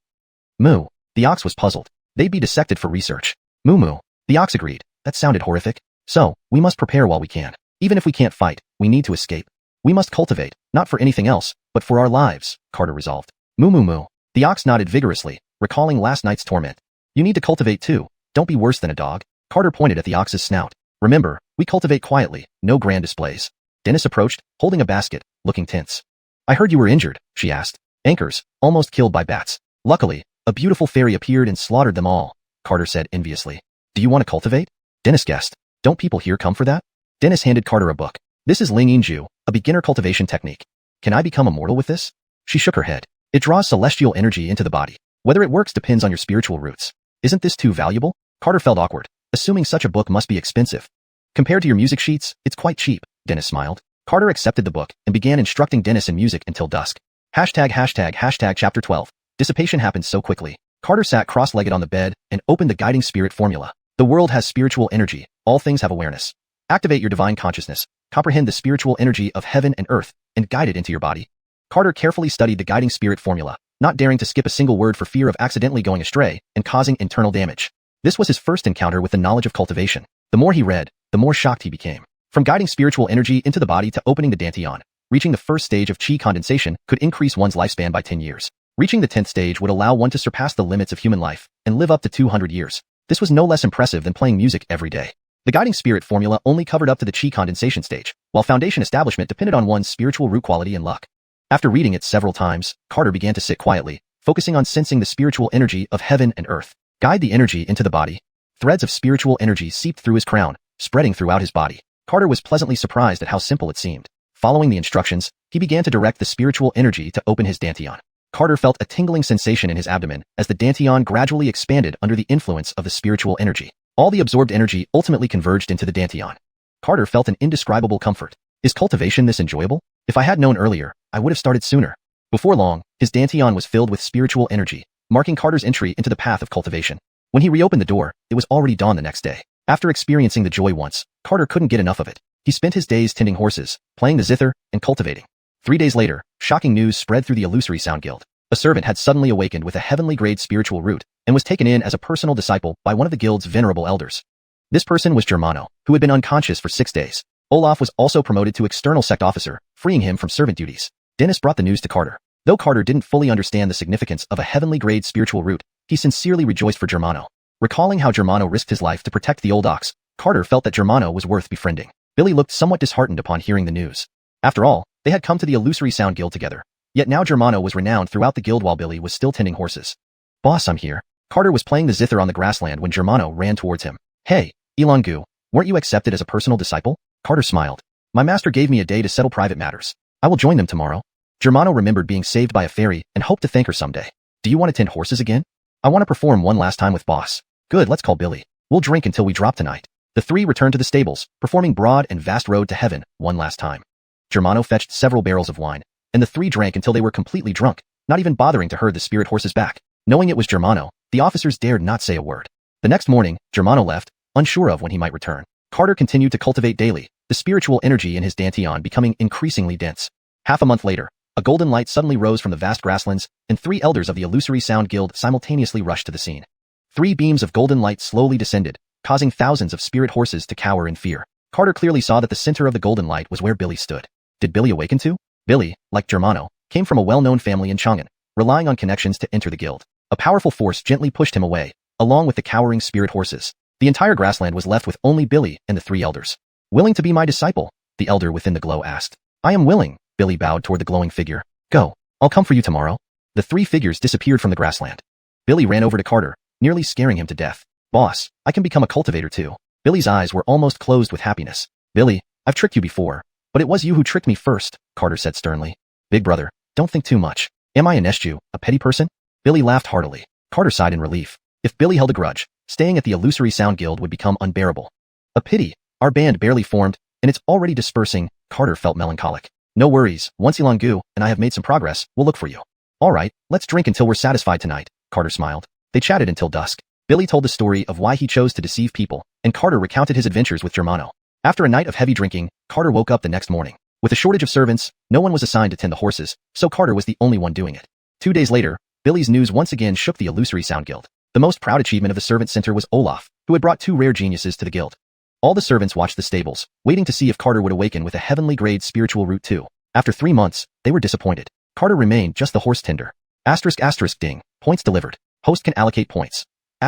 Moo. The ox was puzzled. They'd be dissected for research. Moo moo. The ox agreed. That sounded horrific. So, we must prepare while we can. Even if we can't fight, we need to escape. We must cultivate, not for anything else, but for our lives, Carter resolved. Moo moo moo. The ox nodded vigorously, recalling last night's torment. You need to cultivate too. Don't be worse than a dog. Carter pointed at the ox's snout. Remember, we cultivate quietly, no grand displays. Dennis approached, holding a basket, looking tense. I heard you were injured, she asked. Anchors, almost killed by bats. Luckily, a beautiful fairy appeared and slaughtered them all, Carter said enviously. Do you want to cultivate? Dennis guessed. Don't people here come for that? Dennis handed Carter a book. This is Ling Yinju, a beginner cultivation technique. Can I become immortal with this? She shook her head. It draws celestial energy into the body. Whether it works depends on your spiritual roots. Isn't this too valuable? Carter felt awkward, assuming such a book must be expensive. Compared to your music sheets, it's quite cheap, Dennis smiled. Carter accepted the book and began instructing Dennis in music until dusk. ####Chapter 12. Dissipation happened so quickly. Carter sat cross-legged on the bed and opened the guiding spirit formula. The world has spiritual energy. All things have awareness. Activate your divine consciousness. Comprehend the spiritual energy of heaven and earth and guide it into your body. Carter carefully studied the guiding spirit formula, not daring to skip a single word for fear of accidentally going astray and causing internal damage. This was his first encounter with the knowledge of cultivation. The more he read, the more shocked he became. From guiding spiritual energy into the body to opening the dantian, reaching the first stage of qi condensation could increase one's lifespan by 10 years. Reaching the 10th stage would allow one to surpass the limits of human life and live up to 200 years. This was no less impressive than playing music every day. The guiding spirit formula only covered up to the qi condensation stage, while foundation establishment depended on one's spiritual root quality and luck. After reading it several times, Carter began to sit quietly, focusing on sensing the spiritual energy of heaven and earth. Guide the energy into the body. Threads of spiritual energy seeped through his crown, spreading throughout his body. Carter was pleasantly surprised at how simple it seemed. Following the instructions, he began to direct the spiritual energy to open his dantian. Carter felt a tingling sensation in his abdomen as the dantian gradually expanded under the influence of the spiritual energy. All the absorbed energy ultimately converged into the dantian. Carter felt an indescribable comfort. Is cultivation this enjoyable? If I had known earlier, I would have started sooner. Before long, his dantian was filled with spiritual energy, marking Carter's entry into the path of cultivation. When he reopened the door, it was already dawn the next day. After experiencing the joy once, Carter couldn't get enough of it. He spent his days tending horses, playing the zither, and cultivating. 3 days later, shocking news spread through the Illusory Sound Guild. A servant had suddenly awakened with a heavenly grade spiritual root and was taken in as a personal disciple by one of the guild's venerable elders. This person was Germano, who had been unconscious for 6 days. Olaf was also promoted to external sect officer, freeing him from servant duties. Dennis brought the news to Carter. Though Carter didn't fully understand the significance of a heavenly grade spiritual root, he sincerely rejoiced for Germano. Recalling how Germano risked his life to protect the old ox, Carter felt that Germano was worth befriending. Billy looked somewhat disheartened upon hearing the news. After all, they had come to the Illusory Sound Guild together. Yet now Germano was renowned throughout the guild while Billy was still tending horses. Boss, I'm here. Carter was playing the zither on the grassland when Germano ran towards him. Hey, Ilangu, weren't you accepted as a personal disciple? Carter smiled. My master gave me a day to settle private matters. I will join them tomorrow. Germano remembered being saved by a fairy and hoped to thank her someday. Do you want to tend horses again? I want to perform one last time with boss. Good, let's call Billy. We'll drink until we drop tonight. The three returned to the stables, performing Broad and Vast Road to Heaven one last time. Germano fetched several barrels of wine, and the three drank until they were completely drunk, not even bothering to herd the spirit horses back. Knowing it was Germano, the officers dared not say a word. The next morning, Germano left, unsure of when he might return. Carter continued to cultivate daily, the spiritual energy in his dantian becoming increasingly dense. Half a month later, a golden light suddenly rose from the vast grasslands, and 3 elders of the Illusory Sound Guild simultaneously rushed to the scene. 3 beams of golden light slowly descended, causing thousands of spirit horses to cower in fear. Carter clearly saw that the center of the golden light was where Billy stood. Did Billy awaken too? Billy, like Germano, came from a well-known family in Chang'an, relying on connections to enter the guild. A powerful force gently pushed him away, along with the cowering spirit horses. The entire grassland was left with only Billy and the 3 elders. Willing to be my disciple? The elder within the glow asked. I am willing, Billy bowed toward the glowing figure. Go. I'll come for you tomorrow. The 3 figures disappeared from the grassland. Billy ran over to Carter, nearly scaring him to death. Boss, I can become a cultivator too. Billy's eyes were almost closed with happiness. Billy, I've tricked you before, but it was you who tricked me first, Carter said sternly. Big brother, don't think too much. Am I an Eshu, a petty person? Billy laughed heartily. Carter sighed in relief. If Billy held a grudge, staying at the Illusory Sound Guild would become unbearable. A pity. Our band barely formed, and it's already dispersing. Carter felt melancholic. No worries, once Ilangu and I have made some progress, we'll look for you. All right, let's drink until we're satisfied tonight, Carter smiled. They chatted until dusk. Billy told the story of why he chose to deceive people, and Carter recounted his adventures with Germano. After a night of heavy drinking, Carter woke up the next morning. With a shortage of servants, no one was assigned to tend the horses, so Carter was the only one doing it. 2 days later, Billy's news once again shook the Illusory Sound Guild. The most proud achievement of the servant center was Olaf, who had brought 2 rare geniuses to the guild. All the servants watched the stables, waiting to see if Carter would awaken with a heavenly grade spiritual root too. After 3 months, they were disappointed. Carter remained just the horse tender. ***, ding. Points delivered. Host can allocate points. ***.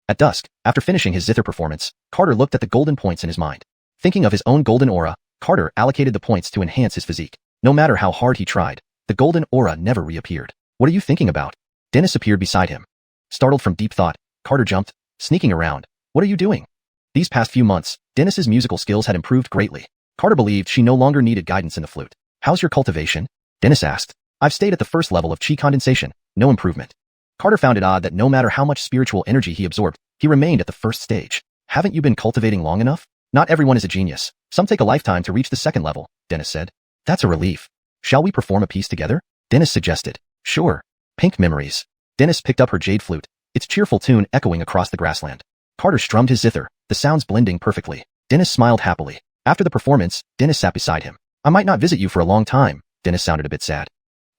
At dusk, after finishing his zither performance, Carter looked at the golden points in his mind. Thinking of his own golden aura, Carter allocated the points to enhance his physique. No matter how hard he tried, the golden aura never reappeared. What are you thinking about? Dennis appeared beside him. Startled from deep thought, Carter jumped, sneaking around. What are you doing? These past few months, Dennis's musical skills had improved greatly. Carter believed she no longer needed guidance in the flute. How's your cultivation? Dennis asked. I've stayed at the first level of chi condensation, no improvement. Carter found it odd that no matter how much spiritual energy he absorbed, he remained at the first stage. Haven't you been cultivating long enough? Not everyone is a genius. Some take a lifetime to reach the second level, Dennis said. That's a relief. Shall we perform a piece together? Dennis suggested. Sure. Pink Memories. Dennis picked up her jade flute, its cheerful tune echoing across the grassland. Carter strummed his zither, the sounds blending perfectly. Dennis smiled happily. After the performance, Dennis sat beside him. I might not visit you for a long time, Dennis sounded a bit sad.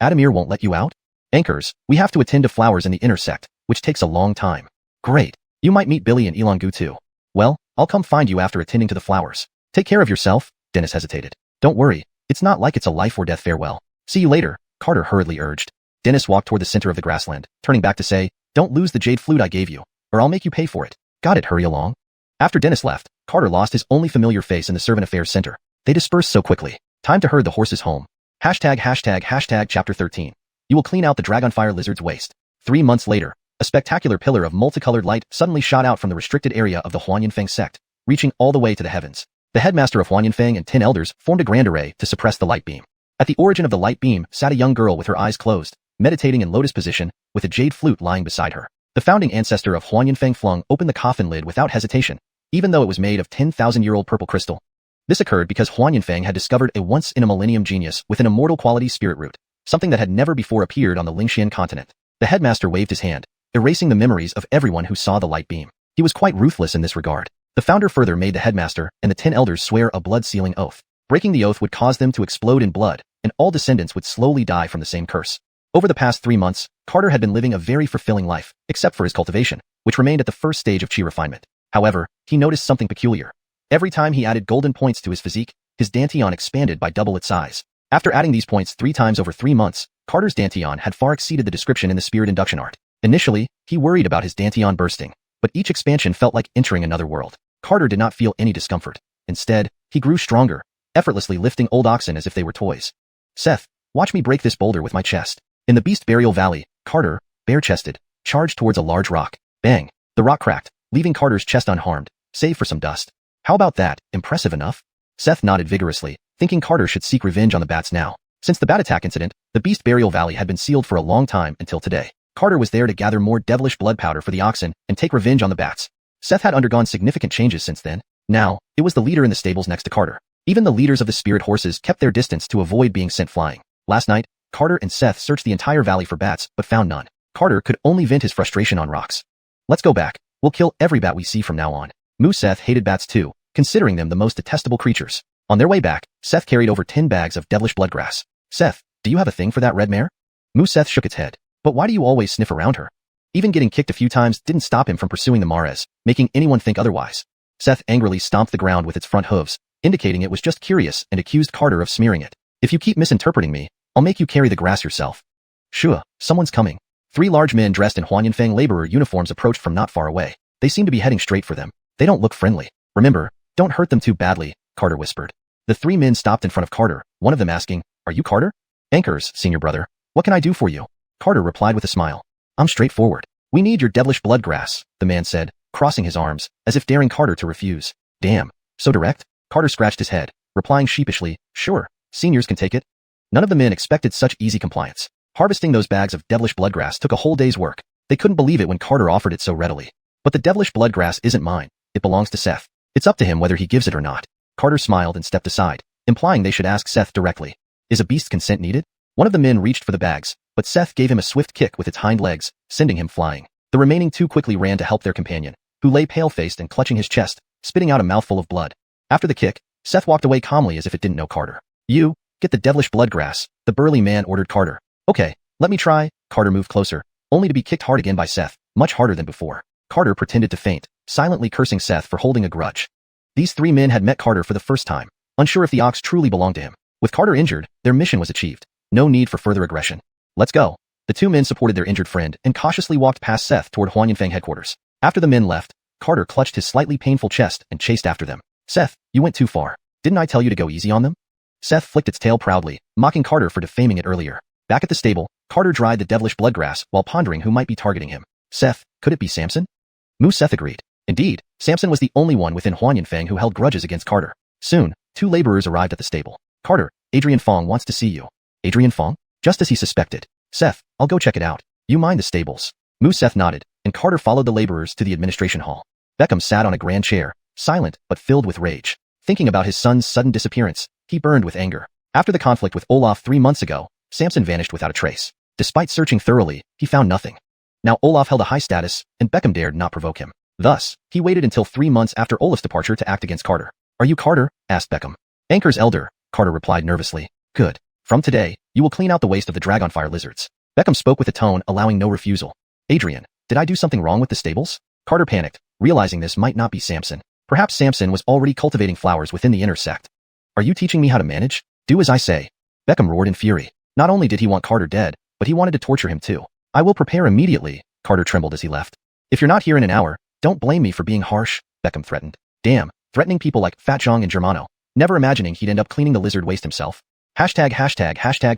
Adamir won't let you out? Anchors, we have to attend to flowers in the intersect, which takes a long time. Great. You might meet Billy and Ilangu too. Well, I'll come find you after attending to the flowers. Take care of yourself, Dennis hesitated. Don't worry, it's not like it's a life or death farewell. See you later, Carter hurriedly urged. Dennis walked toward the center of the grassland, turning back to say, don't lose the jade flute I gave you, or I'll make you pay for it. Got it, hurry along. After Dennis left, Carter lost his only familiar face in the Servant Affairs Center. They dispersed so quickly. Time to herd the horses home. ###Chapter 13. You will clean out the Dragonfire Lizard's waste. 3 months later, a spectacular pillar of multicolored light suddenly shot out from the restricted area of the Huanyanfeng sect, reaching all the way to the heavens. The headmaster of Huanyanfeng and 10 elders formed a grand array to suppress the light beam. At the origin of the light beam sat a young girl with her eyes closed, meditating in lotus position, with a jade flute lying beside her. The founding ancestor of Huanyanfeng flung open the coffin lid without hesitation, even though it was made of 10,000-year-old purple crystal. This occurred because Huanyanfeng had discovered a once-in-a-millennium genius with an immortal quality spirit root, something that had never before appeared on the Lingxian continent. The headmaster waved his hand, erasing the memories of everyone who saw the light beam. He was quite ruthless in this regard. The founder further made the headmaster and the 10 elders swear a blood-sealing oath. Breaking the oath would cause them to explode in blood, and all descendants would slowly die from the same curse. Over the past 3 months, Carter had been living a very fulfilling life, except for his cultivation, which remained at the first stage of chi refinement. However, he noticed something peculiar. Every time he added golden points to his physique, his dantian expanded by double its size. After adding these points 3 times over 3 months, Carter's dantian had far exceeded the description in the spirit induction art. Initially, he worried about his dantian bursting, but each expansion felt like entering another world. Carter did not feel any discomfort. Instead, he grew stronger, effortlessly lifting old oxen as if they were toys. Seth, watch me break this boulder with my chest. In the Beast Burial Valley, Carter, bare-chested, charged towards a large rock. Bang! The rock cracked, leaving Carter's chest unharmed, save for some dust. How about that, impressive enough? Seth nodded vigorously, thinking Carter should seek revenge on the bats now. Since the bat attack incident, the Beast Burial Valley had been sealed for a long time until today. Carter was there to gather more devilish blood powder for the oxen and take revenge on the bats. Seth had undergone significant changes since then. Now, it was the leader in the stables next to Carter. Even the leaders of the spirit horses kept their distance to avoid being sent flying. Last night, Carter and Seth searched the entire valley for bats, but found none. Carter could only vent his frustration on rocks. Let's go back. We'll kill every bat we see from now on. Seth hated bats too, considering them the most detestable creatures. On their way back, Seth carried over 10 bags of devilish bloodgrass. Seth, do you have a thing for that red mare? Seth shook its head. But why do you always sniff around her? Even getting kicked a few times didn't stop him from pursuing the mares, making anyone think otherwise. Seth angrily stomped the ground with its front hooves, indicating it was just curious, and accused Carter of smearing it. If you keep misinterpreting me, I'll make you carry the grass yourself. Shua, someone's coming. 3 large men dressed in Huanyanfang laborer uniforms approached from not far away. They seem to be heading straight for them. They don't look friendly. Remember, don't hurt them too badly, Carter whispered. The 3 men stopped in front of Carter, one of them asking, "Are you Carter?" "Anchors, senior brother. What can I do for you?" Carter replied with a smile. "I'm straightforward. We need your devilish blood grass," the man said, crossing his arms, as if daring Carter to refuse. "Damn, so direct?" Carter scratched his head, replying sheepishly, "Sure, seniors can take it." None of the men expected such easy compliance. Harvesting those bags of devilish bloodgrass took a whole day's work. They couldn't believe it when Carter offered it so readily. "But the devilish bloodgrass isn't mine. It belongs to Seth. It's up to him whether he gives it or not." Carter smiled and stepped aside, implying they should ask Seth directly. "Is a beast's consent needed?" One of the men reached for the bags, but Seth gave him a swift kick with its hind legs, sending him flying. The remaining 2 quickly ran to help their companion, who lay pale-faced and clutching his chest, spitting out a mouthful of blood. After the kick, Seth walked away calmly as if it didn't know Carter. "You, get the devilish bloodgrass," the burly man ordered Carter. "Okay, let me try." Carter moved closer, only to be kicked hard again by Seth, much harder than before. Carter pretended to faint, silently cursing Seth for holding a grudge. These 3 men had met Carter for the first time, unsure if the ox truly belonged to him. With Carter injured, their mission was achieved. No need for further aggression. "Let's go." The 2 men supported their injured friend and cautiously walked past Seth toward Huanyanfang headquarters. After the men left, Carter clutched his slightly painful chest and chased after them. "Seth, you went too far. Didn't I tell you to go easy on them?" Seth flicked its tail proudly, mocking Carter for defaming it earlier. Back at the stable, Carter dried the devilish bloodgrass while pondering who might be targeting him. Seth, could it be Samson? Seth agreed. Indeed, Samson was the only one within Huanyanfang who held grudges against Carter. Soon, 2 laborers arrived at the stable. "Carter, Adrian Fong wants to see you." Adrian Fong? Just as he suspected. "Seth, I'll go check it out. You mind the stables?" Seth nodded, and Carter followed the laborers to the administration hall. Beckham sat on a grand chair, silent but filled with rage. Thinking about his son's sudden disappearance, he burned with anger. After the conflict with Olaf 3 months ago, Samson vanished without a trace. Despite searching thoroughly, he found nothing. Now Olaf held a high status, and Beckham dared not provoke him. Thus, he waited until 3 months after Olaf's departure to act against Carter. "Are you Carter?" asked Beckham. "Anchor's elder," Carter replied nervously. "Good. From today, you will clean out the waste of the dragonfire lizards." Beckham spoke with a tone allowing no refusal. "Adrian, did I do something wrong with the stables?" Carter panicked, realizing this might not be Samson. Perhaps Samson was already cultivating flowers within the inner sect. "Are you teaching me how to manage? Do as I say." Beckham roared in fury. Not only did he want Carter dead, but he wanted to torture him too. "I will prepare immediately." Carter trembled as he left. "If you're not here in an hour, don't blame me for being harsh," Beckham threatened. Damn, threatening people like Fat Zhang and Germano, never imagining he'd end up cleaning the lizard waste himself. ####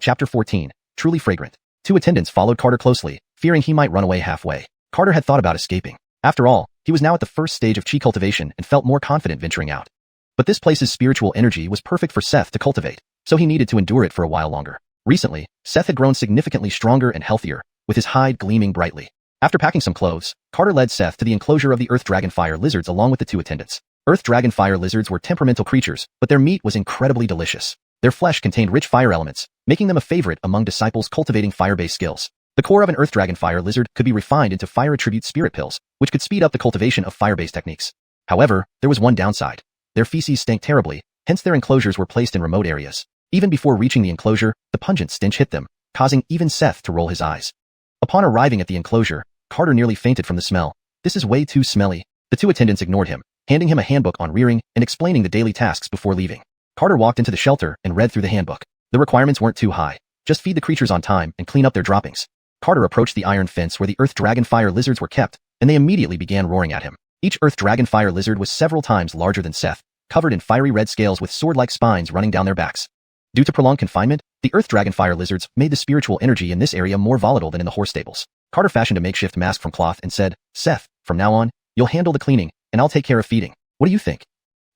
Chapter 14, Truly Fragrant. 2 attendants followed Carter closely, fearing he might run away halfway. Carter had thought about escaping. After all, he was now at the first stage of chi cultivation and felt more confident venturing out. But this place's spiritual energy was perfect for Seth to cultivate, so he needed to endure it for a while longer. Recently, Seth had grown significantly stronger and healthier, with his hide gleaming brightly. After packing some clothes, Carter led Seth to the enclosure of the Earth Dragonfire lizards along with the 2 attendants. Earth Dragonfire lizards were temperamental creatures, but their meat was incredibly delicious. Their flesh contained rich fire elements, making them a favorite among disciples cultivating fire-based skills. The core of an Earth Dragonfire lizard could be refined into fire attribute spirit pills, which could speed up the cultivation of fire-based techniques. However, there was one downside. Their feces stank terribly, hence their enclosures were placed in remote areas. Even before reaching the enclosure, the pungent stench hit them, causing even Seth to roll his eyes. Upon arriving at the enclosure, Carter nearly fainted from the smell. "This is way too smelly." The 2 attendants ignored him, handing him a handbook on rearing and explaining the daily tasks before leaving. Carter walked into the shelter and read through the handbook. The requirements weren't too high. Just feed the creatures on time and clean up their droppings. Carter approached the iron fence where the Earth Dragonfire lizards were kept, and they immediately began roaring at him. Each Earth Dragonfire lizard was several times larger than Seth, covered in fiery red scales with sword-like spines running down their backs. Due to prolonged confinement, the Earth Dragonfire lizards made the spiritual energy in this area more volatile than in the horse stables. Carter fashioned a makeshift mask from cloth and said, "Seth, from now on, you'll handle the cleaning, and I'll take care of feeding. What do you think?"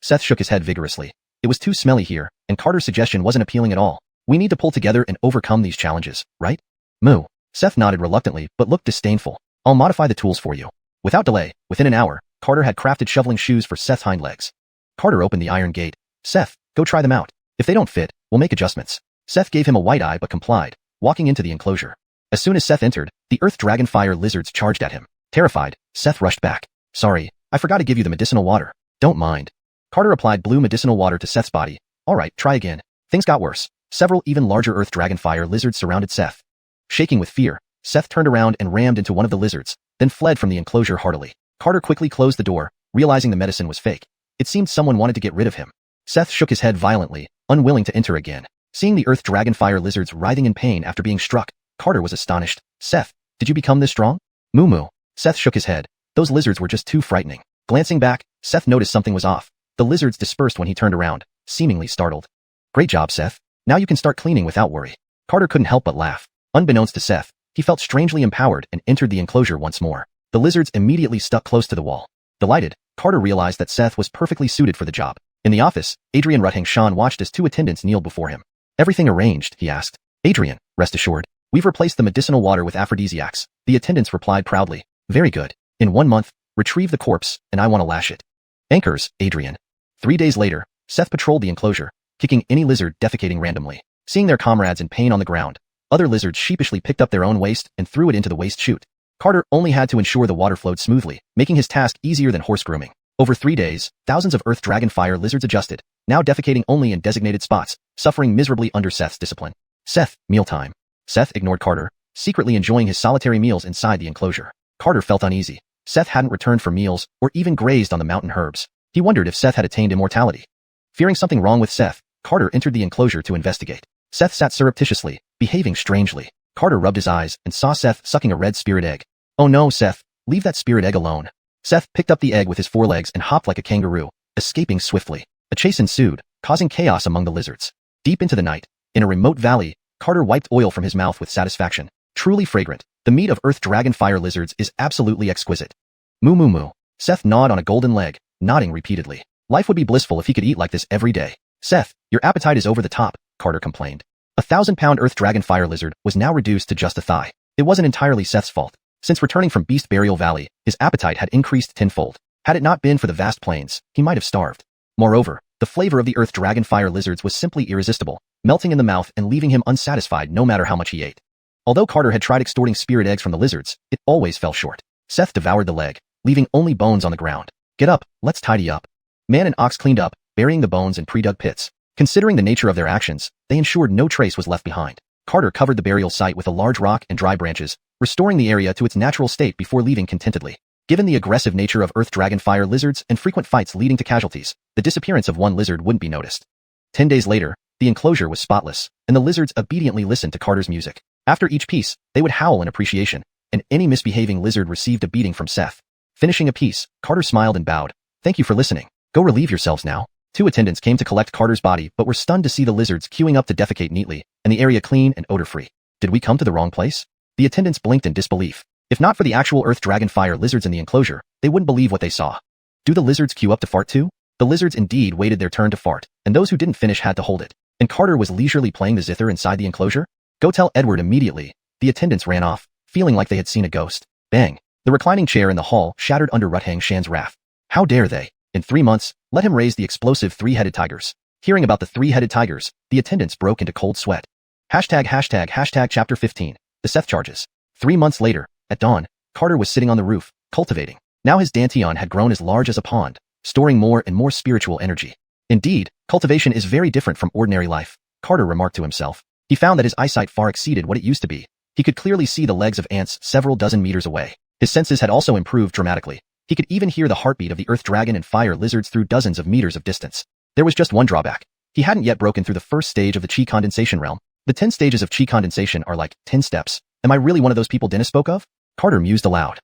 Seth shook his head vigorously. It was too smelly here, and Carter's suggestion wasn't appealing at all. "We need to pull together and overcome these challenges, right?" "Moo." Seth nodded reluctantly but looked disdainful. "I'll modify the tools for you." Without delay, within an hour, Carter had crafted shoveling shoes for Seth's hind legs. Carter opened the iron gate. "Seth, go try them out. If they don't fit, we'll make adjustments." Seth gave him a white eye but complied, walking into the enclosure. As soon as Seth entered, the Earth Dragonfire lizards charged at him. Terrified, Seth rushed back. "Sorry, I forgot to give you the medicinal water." "Don't mind." Carter applied blue medicinal water to Seth's body. "All right, try again." Things got worse. Several even larger Earth Dragonfire lizards surrounded Seth. Shaking with fear, Seth turned around and rammed into one of the lizards, then fled from the enclosure heartily. Carter quickly closed the door, realizing the medicine was fake. It seemed someone wanted to get rid of him. Seth shook his head violently, unwilling to enter again. Seeing the earth dragon fire lizards writhing in pain after being struck, Carter was astonished. Seth, did you become this strong? Moo. Seth shook his head. Those lizards were just too frightening. Glancing back, Seth noticed something was off. The lizards dispersed when he turned around, seemingly startled. Great job, Seth. Now you can start cleaning without worry. Carter couldn't help but laugh. Unbeknownst to Seth, he felt strangely empowered and entered the enclosure once more. The lizards immediately stuck close to the wall. Delighted, Carter realized that Seth was perfectly suited for the job. In the office, Adrian Xianxia watched as 2 attendants kneeled before him. Everything arranged, he asked. Adrian, rest assured. We've replaced the medicinal water with aphrodisiacs. The attendants replied proudly. Very good. In 1 month, retrieve the corpse, and I want to lash it. Anchors, Adrian. 3 days later, Seth patrolled the enclosure, kicking any lizard defecating randomly. Seeing their comrades in pain on the ground, other lizards sheepishly picked up their own waste and threw it into the waste chute. Carter only had to ensure the water flowed smoothly, making his task easier than horse grooming. Over 3 days, thousands of earth dragon fire lizards adjusted, now defecating only in designated spots, suffering miserably under Seth's discipline. Seth, mealtime. Seth ignored Carter, secretly enjoying his solitary meals inside the enclosure. Carter felt uneasy. Seth hadn't returned for meals or even grazed on the mountain herbs. He wondered if Seth had attained immortality. Fearing something wrong with Seth, Carter entered the enclosure to investigate. Seth sat surreptitiously, behaving strangely. Carter rubbed his eyes and saw Seth sucking a red spirit egg. Oh no, Seth, leave that spirit egg alone. Seth picked up the egg with his forelegs and hopped like a kangaroo, escaping swiftly. A chase ensued, causing chaos among the lizards. Deep into the night, in a remote valley, Carter wiped oil from his mouth with satisfaction. Truly fragrant, the meat of earth dragon fire lizards is absolutely exquisite. Moo. Seth gnawed on a golden leg, nodding repeatedly. Life would be blissful if he could eat like this every day. Seth, your appetite is over the top, Carter complained. A 1,000-pound earth dragon fire lizard was now reduced to just a thigh. It wasn't entirely Seth's fault. Since returning from Beast Burial Valley, his appetite had increased tenfold. Had it not been for the vast plains, he might have starved. Moreover, the flavor of the earth dragon fire lizards was simply irresistible, melting in the mouth and leaving him unsatisfied no matter how much he ate. Although Carter had tried extorting spirit eggs from the lizards, it always fell short. Seth devoured the leg, leaving only bones on the ground. Get up, let's tidy up. Man and ox cleaned up, burying the bones in pre-dug pits. Considering the nature of their actions, they ensured no trace was left behind. Carter covered the burial site with a large rock and dry branches, restoring the area to its natural state before leaving contentedly. Given the aggressive nature of earth dragon fire lizards and frequent fights leading to casualties, the disappearance of one lizard wouldn't be noticed. 10 days later, the enclosure was spotless, and the lizards obediently listened to Carter's music. After each piece, they would howl in appreciation, and any misbehaving lizard received a beating from Seth. Finishing a piece, Carter smiled and bowed. Thank you for listening. Go relieve yourselves now. 2 attendants came to collect Carter's body but were stunned to see the lizards queuing up to defecate neatly, and the area clean and odor-free. Did we come to the wrong place? The attendants blinked in disbelief. If not for the actual earth dragon fire lizards in the enclosure, they wouldn't believe what they saw. Do the lizards queue up to fart too? The lizards indeed waited their turn to fart, and those who didn't finish had to hold it. And Carter was leisurely playing the zither inside the enclosure? Go tell Edward immediately. The attendants ran off, feeling like they had seen a ghost. Bang! The reclining chair in the hall shattered under Xianxia's wrath. How dare they? In 3 months, let him raise the explosive 3-headed tigers. Hearing about the 3-headed tigers, the attendants broke into cold sweat. Hashtag chapter 15. The Seth charges. 3 months later, at dawn, Carter was sitting on the roof, cultivating. Now his dantian had grown as large as a pond, storing more and more spiritual energy. Indeed, cultivation is very different from ordinary life, Carter remarked to himself. He found that his eyesight far exceeded what it used to be. He could clearly see the legs of ants several dozen meters away. His senses had also improved dramatically. He could even hear the heartbeat of the earth dragon and fire lizards through dozens of meters of distance. There was just one drawback. He hadn't yet broken through the first stage of the chi condensation realm. The 10 stages of chi condensation are like 10 steps. Am I really one of those people Dennis spoke of? Carter mused aloud.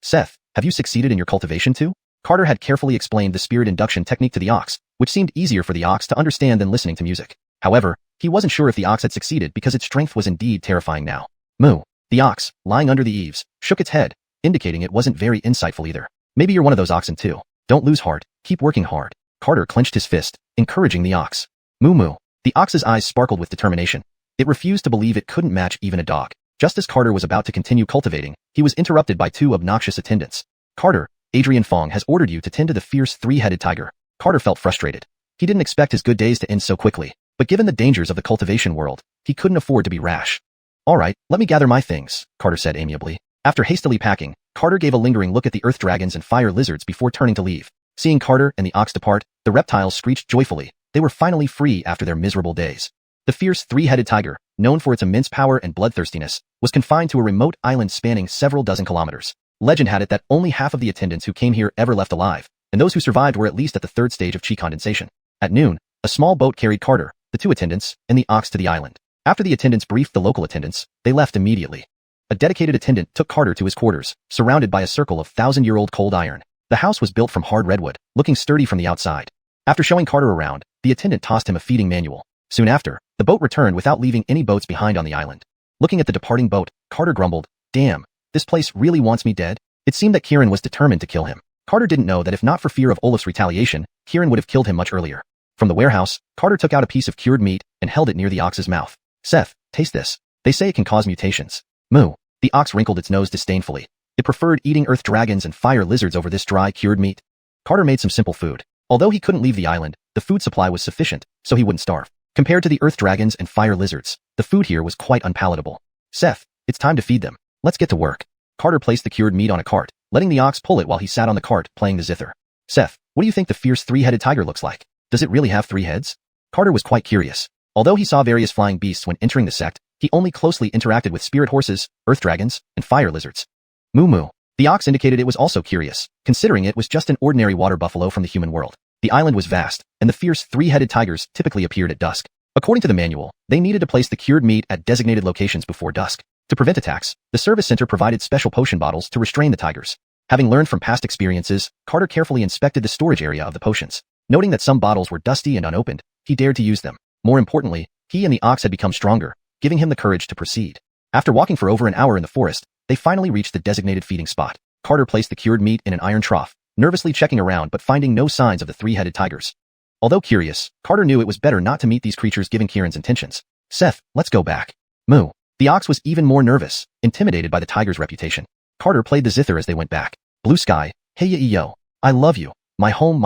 Seth, have you succeeded in your cultivation too? Carter had carefully explained the spirit induction technique to the ox, which seemed easier for the ox to understand than listening to music. However, he wasn't sure if the ox had succeeded because its strength was indeed terrifying now. Moo. The ox, lying under the eaves, shook its head, indicating it wasn't very insightful either. Maybe you're one of those oxen too. Don't lose heart, keep working hard. Carter clenched his fist, encouraging the ox. Moo. The ox's eyes sparkled with determination. It refused to believe it couldn't match even a dog. Just as Carter was about to continue cultivating, he was interrupted by 2 obnoxious attendants. Carter, Adrian Fong has ordered you to tend to the fierce 3-headed tiger. Carter felt frustrated. He didn't expect his good days to end so quickly, but given the dangers of the cultivation world, he couldn't afford to be rash. All right, let me gather my things, Carter said amiably. After hastily packing, Carter gave a lingering look at the earth dragons and fire lizards before turning to leave. Seeing Carter and the ox depart, the reptiles screeched joyfully. They were finally free after their miserable days. The fierce 3-headed tiger, known for its immense power and bloodthirstiness, was confined to a remote island spanning several dozen kilometers. Legend had it that only half of the attendants who came here ever left alive, and those who survived were at least at the 3rd stage of chi condensation. At noon, a small boat carried Carter, the 2 attendants, and the ox to the island. After the attendants briefed the local attendants, they left immediately. A dedicated attendant took Carter to his quarters, surrounded by a circle of 1,000-year-old cold iron. The house was built from hard redwood, looking sturdy from the outside. After showing Carter around, the attendant tossed him a feeding manual. Soon after, the boat returned without leaving any boats behind on the island. Looking at the departing boat, Carter grumbled, "Damn, this place really wants me dead." It seemed that Kieran was determined to kill him. Carter didn't know that if not for fear of Olaf's retaliation, Kieran would have killed him much earlier. From the warehouse, Carter took out a piece of cured meat and held it near the ox's mouth. "Seth, taste this. They say it can cause mutations." "Moo." The ox wrinkled its nose disdainfully. It preferred eating earth dragons and fire lizards over this dry, cured meat. Carter made some simple food. Although he couldn't leave the island, the food supply was sufficient, so he wouldn't starve. Compared to the earth dragons and fire lizards, the food here was quite unpalatable. "Seth, it's time to feed them. Let's get to work." Carter placed the cured meat on a cart, letting the ox pull it while he sat on the cart playing the zither. "Seth, what do you think the fierce 3-headed tiger looks like? Does it really have 3 heads?" Carter was quite curious. Although he saw various flying beasts when entering the sect, he only closely interacted with spirit horses, earth dragons, and fire lizards. "Moo moo." The ox indicated it was also curious, considering it was just an ordinary water buffalo from the human world. The island was vast, and the fierce 3-headed tigers typically appeared at dusk. According to the manual, they needed to place the cured meat at designated locations before dusk. To prevent attacks, the service center provided special potion bottles to restrain the tigers. Having learned from past experiences, Carter carefully inspected the storage area of the potions. Noting that some bottles were dusty and unopened, he dared to use them. More importantly, he and the ox had become stronger, giving him the courage to proceed. After walking for over an hour in the forest, they finally reached the designated feeding spot. Carter placed the cured meat in an iron trough, nervously checking around but finding no signs of the 3-headed tigers. Although curious, Carter knew it was better not to meet these creatures given Kieran's intentions. "Seth, let's go back." "Moo." The ox was even more nervous, intimidated by the tiger's reputation. Carter played the zither as they went back. "Blue sky, hey yo, I love you, my home,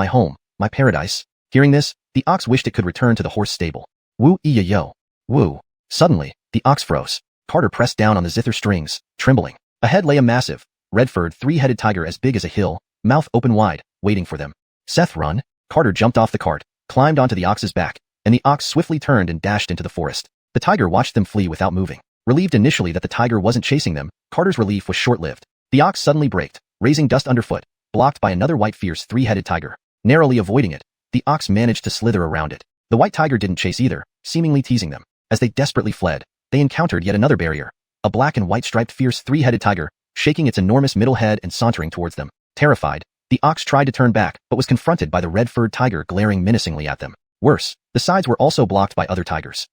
my paradise." Hearing this, the ox wished it could return to the horse stable. "Woo yo, woo." Suddenly, the ox froze. Carter pressed down on the zither strings, trembling. Ahead lay a massive, red-furred 3-headed tiger as big as a hill, mouth open wide, waiting for them. "Seth, run." Carter jumped off the cart, climbed onto the ox's back, and the ox swiftly turned and dashed into the forest. The tiger watched them flee without moving. Relieved initially that the tiger wasn't chasing them, Carter's relief was short-lived. The ox suddenly braked, raising dust underfoot, blocked by another white fierce 3-headed tiger. Narrowly avoiding it, the ox managed to slither around it. The white tiger didn't chase either, seemingly teasing them. As they desperately fled, they encountered yet another barrier. A black and white striped fierce 3-headed tiger, shaking its enormous middle head and sauntering towards them. Terrified, the ox tried to turn back but was confronted by the red-furred tiger glaring menacingly at them. Worse, the sides were also blocked by other tigers.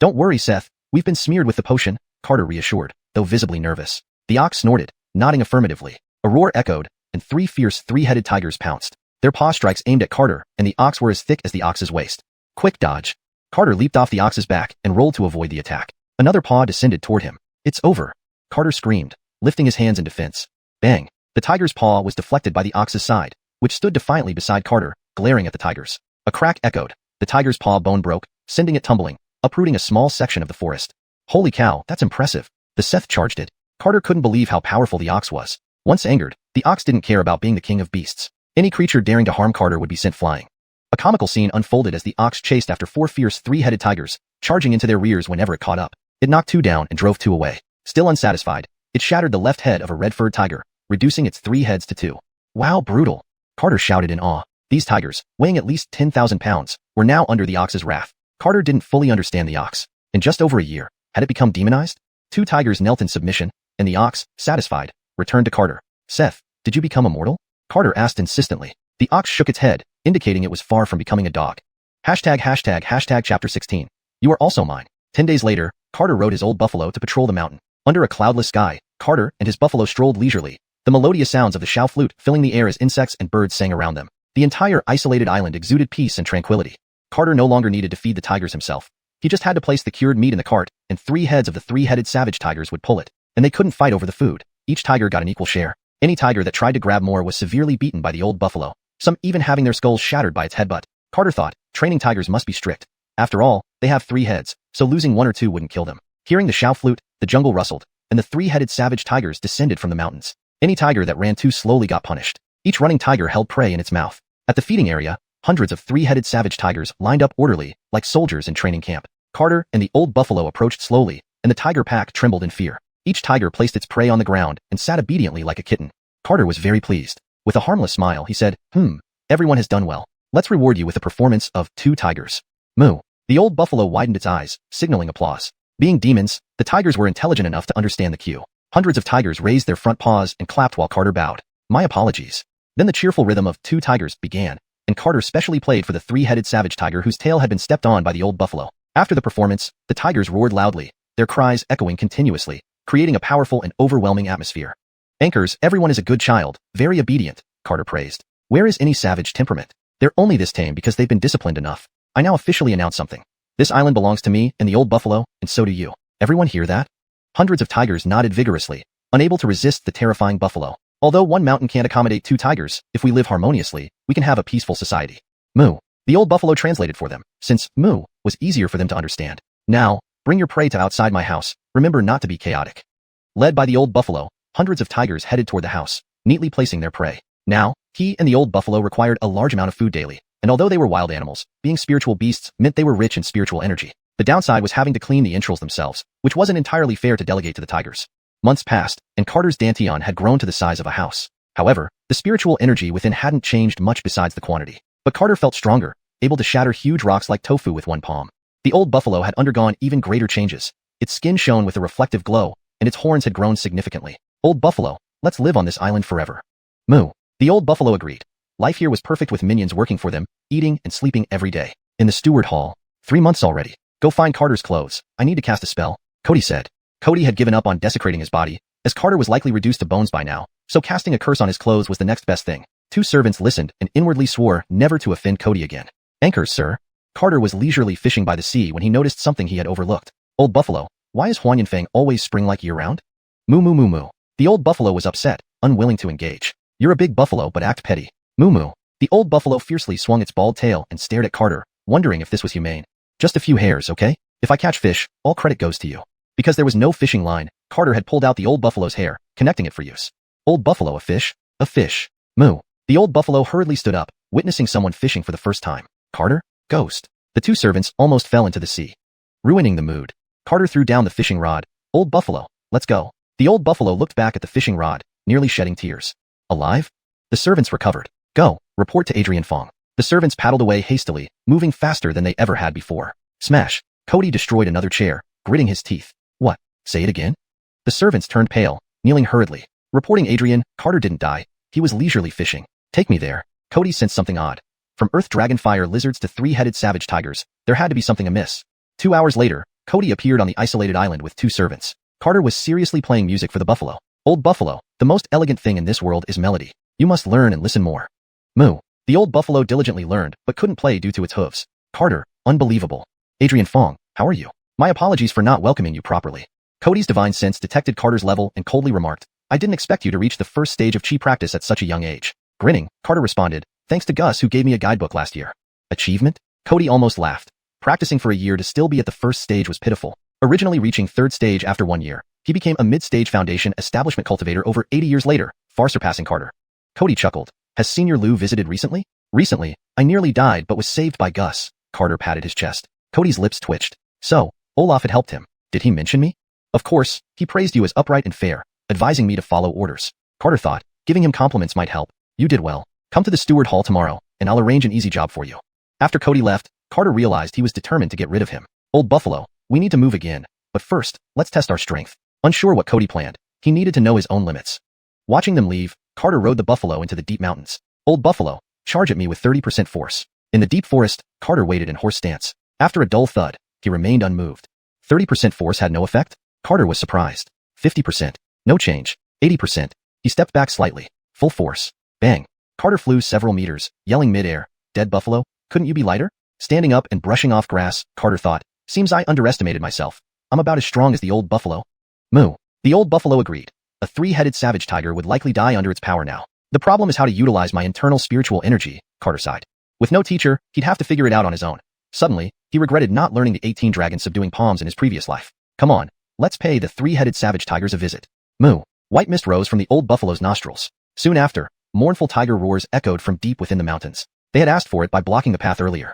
"Don't worry, Seth, we've been smeared with the potion," Carter reassured, though visibly nervous. The ox snorted, nodding affirmatively. A roar echoed, and 3 fierce 3-headed tigers pounced. Their paw strikes aimed at Carter, and the ox were as thick as the ox's waist. Quick dodge. Carter leaped off the ox's back and rolled to avoid the attack. Another paw descended toward him. "It's over." Carter screamed, lifting his hands in defense. Bang! The tiger's paw was deflected by the ox's side, which stood defiantly beside Carter, glaring at the tigers. A crack echoed. The tiger's paw bone broke, sending it tumbling, uprooting a small section of the forest. Holy cow, that's impressive. The Seth charged it. Carter couldn't believe how powerful the ox was. Once angered, the ox didn't care about being the king of beasts. Any creature daring to harm Carter would be sent flying. A comical scene unfolded as the ox chased after 4 fierce 3-headed tigers, charging into their rears whenever it caught up. It knocked 2 down and drove 2 away. Still unsatisfied, it shattered the left head of a red-furred tiger, reducing its 3 heads to 2. "Wow, brutal." Carter shouted in awe. These tigers, weighing at least 10,000 pounds, were now under the ox's wrath. Carter didn't fully understand the ox. In just over a year, had it become demonized? 2 tigers knelt in submission, and the ox, satisfied, returned to Carter. "Seth, did you become immortal?" Carter asked insistently. The ox shook its head, indicating it was far from becoming a dog. ####Chapter 16. You are also mine. 10 days later, Carter rode his old buffalo to patrol the mountain. Under a cloudless sky, Carter and his buffalo strolled leisurely, the melodious sounds of the Xiao flute filling the air as insects and birds sang around them. The entire isolated island exuded peace and tranquility. Carter no longer needed to feed the tigers himself. He just had to place the cured meat in the cart, and 3 heads of the 3-headed savage tigers would pull it. And they couldn't fight over the food. Each tiger got an equal share. Any tiger that tried to grab more was severely beaten by the old buffalo, some even having their skulls shattered by its headbutt. Carter thought, training tigers must be strict. After all, they have 3 heads, so losing 1 or 2 wouldn't kill them. Hearing the Xiao flute, the jungle rustled, and the 3-headed savage tigers descended from the mountains. Any tiger that ran too slowly got punished. Each running tiger held prey in its mouth. At the feeding area, hundreds of 3-headed savage tigers lined up orderly, like soldiers in training camp. Carter and the old buffalo approached slowly, and the tiger pack trembled in fear. Each tiger placed its prey on the ground and sat obediently like a kitten. Carter was very pleased. With a harmless smile, he said, everyone has done well. Let's reward you with the performance of 2 tigers. Moo. The old buffalo widened its eyes, signaling applause. Being demons, the tigers were intelligent enough to understand the cue. Hundreds of tigers raised their front paws and clapped while Carter bowed. My apologies. Then the cheerful rhythm of 2 tigers began, and Carter specially played for the 3-headed savage tiger whose tail had been stepped on by the old buffalo. After the performance, the tigers roared loudly, their cries echoing continuously, creating a powerful and overwhelming atmosphere. Anchors, everyone is a good child, very obedient, Carter praised. Where is any savage temperament? They're only this tame because they've been disciplined enough. I now officially announce something. This island belongs to me and the old buffalo, and so do you. Everyone hear that? Hundreds of tigers nodded vigorously, unable to resist the terrifying buffalo. Although one mountain can't accommodate 2 tigers, if we live harmoniously, we can have a peaceful society. Moo. The old buffalo translated for them, since moo was easier for them to understand. Now, bring your prey to outside my house. Remember not to be chaotic. Led by the old buffalo, hundreds of tigers headed toward the house, neatly placing their prey. Now, he and the old buffalo required a large amount of food daily, and although they were wild animals, being spiritual beasts meant they were rich in spiritual energy. The downside was having to clean the entrails themselves, which wasn't entirely fair to delegate to the tigers. Months passed, and Carter's dantian had grown to the size of a house. However, the spiritual energy within hadn't changed much besides the quantity. But Carter felt stronger, able to shatter huge rocks like tofu with one palm. The old buffalo had undergone even greater changes. Its skin shone with a reflective glow, and its horns had grown significantly. Old buffalo, let's live on this island forever. Moo. The old buffalo agreed. Life here was perfect with minions working for them, eating and sleeping every day. In the steward hall. 3 months already. Go find Carter's clothes. I need to cast a spell, Cody said. Cody had given up on desecrating his body, as Carter was likely reduced to bones by now, so casting a curse on his clothes was the next best thing. 2 servants listened and inwardly swore never to offend Cody again. Anchors, sir. Carter was leisurely fishing by the sea when he noticed something he had overlooked. Old buffalo, why is Huanyanfang always spring-like year-round? Moo moo moo moo. The old buffalo was upset, unwilling to engage. You're a big buffalo but act petty. Moo moo. The old buffalo fiercely swung its bald tail and stared at Carter, wondering if this was humane. Just a few hairs, okay? If I catch fish, all credit goes to you. Because there was no fishing line, Carter had pulled out the old buffalo's hair, connecting it for use. Old buffalo, a fish? A fish. Moo. The old buffalo hurriedly stood up, witnessing someone fishing for the first time. Carter? Ghost. The 2 servants almost fell into the sea. Ruining the mood. Carter threw down the fishing rod. Old buffalo, let's go. The old buffalo looked back at the fishing rod, nearly shedding tears. Alive? The servants recovered. Go, report to Adrian Fong. The servants paddled away hastily, moving faster than they ever had before. Smash. Cody destroyed another chair, gritting his teeth. What? Say it again? The servants turned pale, kneeling hurriedly. Reporting Adrian, Carter didn't die. He was leisurely fishing. Take me there. Cody sensed something odd. From earth dragonfire lizards to 3-headed savage tigers, there had to be something amiss. 2 hours later, Cody appeared on the isolated island with 2 servants. Carter was seriously playing music for the buffalo. Old buffalo, the most elegant thing in this world is melody. You must learn and listen more. Moo. The old buffalo diligently learned, but couldn't play due to its hooves. Carter, unbelievable. Adrian Fong, how are you? My apologies for not welcoming you properly. Cody's divine sense detected Carter's level and coldly remarked, I didn't expect you to reach the first stage of chi practice at such a young age. Grinning, Carter responded, thanks to Gus who gave me a guidebook last year. Achievement? Cody almost laughed. Practicing for a year to still be at the first stage was pitiful. Originally reaching 3rd stage after 1 year, he became a mid-stage foundation establishment cultivator over 80 years later, far surpassing Carter. Cody chuckled. Has Senior Lou visited recently? Recently, I nearly died but was saved by Gus. Carter patted his chest. Cody's lips twitched. So, Olaf had helped him. Did he mention me? Of course, he praised you as upright and fair, advising me to follow orders. Carter thought, giving him compliments might help. You did well. Come to the steward hall tomorrow, and I'll arrange an easy job for you. After Cody left, Carter realized he was determined to get rid of him. Old buffalo, we need to move again. But first, let's test our strength. Unsure what Cody planned, he needed to know his own limits. Watching them leave, Carter rode the buffalo into the deep mountains. Old buffalo, charge at me with 30% force. In the deep forest, Carter waited in horse stance. After a dull thud, he remained unmoved. 30% force had no effect? Carter was surprised. 50%. No change. 80%. He stepped back slightly. Full force. Bang. Carter flew several meters, yelling mid-air, dead buffalo, couldn't you be lighter? Standing up and brushing off grass, Carter thought, seems I underestimated myself. I'm about as strong as the old buffalo. Moo. The old buffalo agreed. A 3-headed savage tiger would likely die under its power now. The problem is how to utilize my internal spiritual energy, Carter sighed. With no teacher, he'd have to figure it out on his own. Suddenly, he regretted not learning the 18 dragon subduing palms in his previous life. Come on, let's pay the 3-headed savage tigers a visit. Moo. White mist rose from the old buffalo's nostrils. Soon after, mournful tiger roars echoed from deep within the mountains. They had asked for it by blocking the path earlier.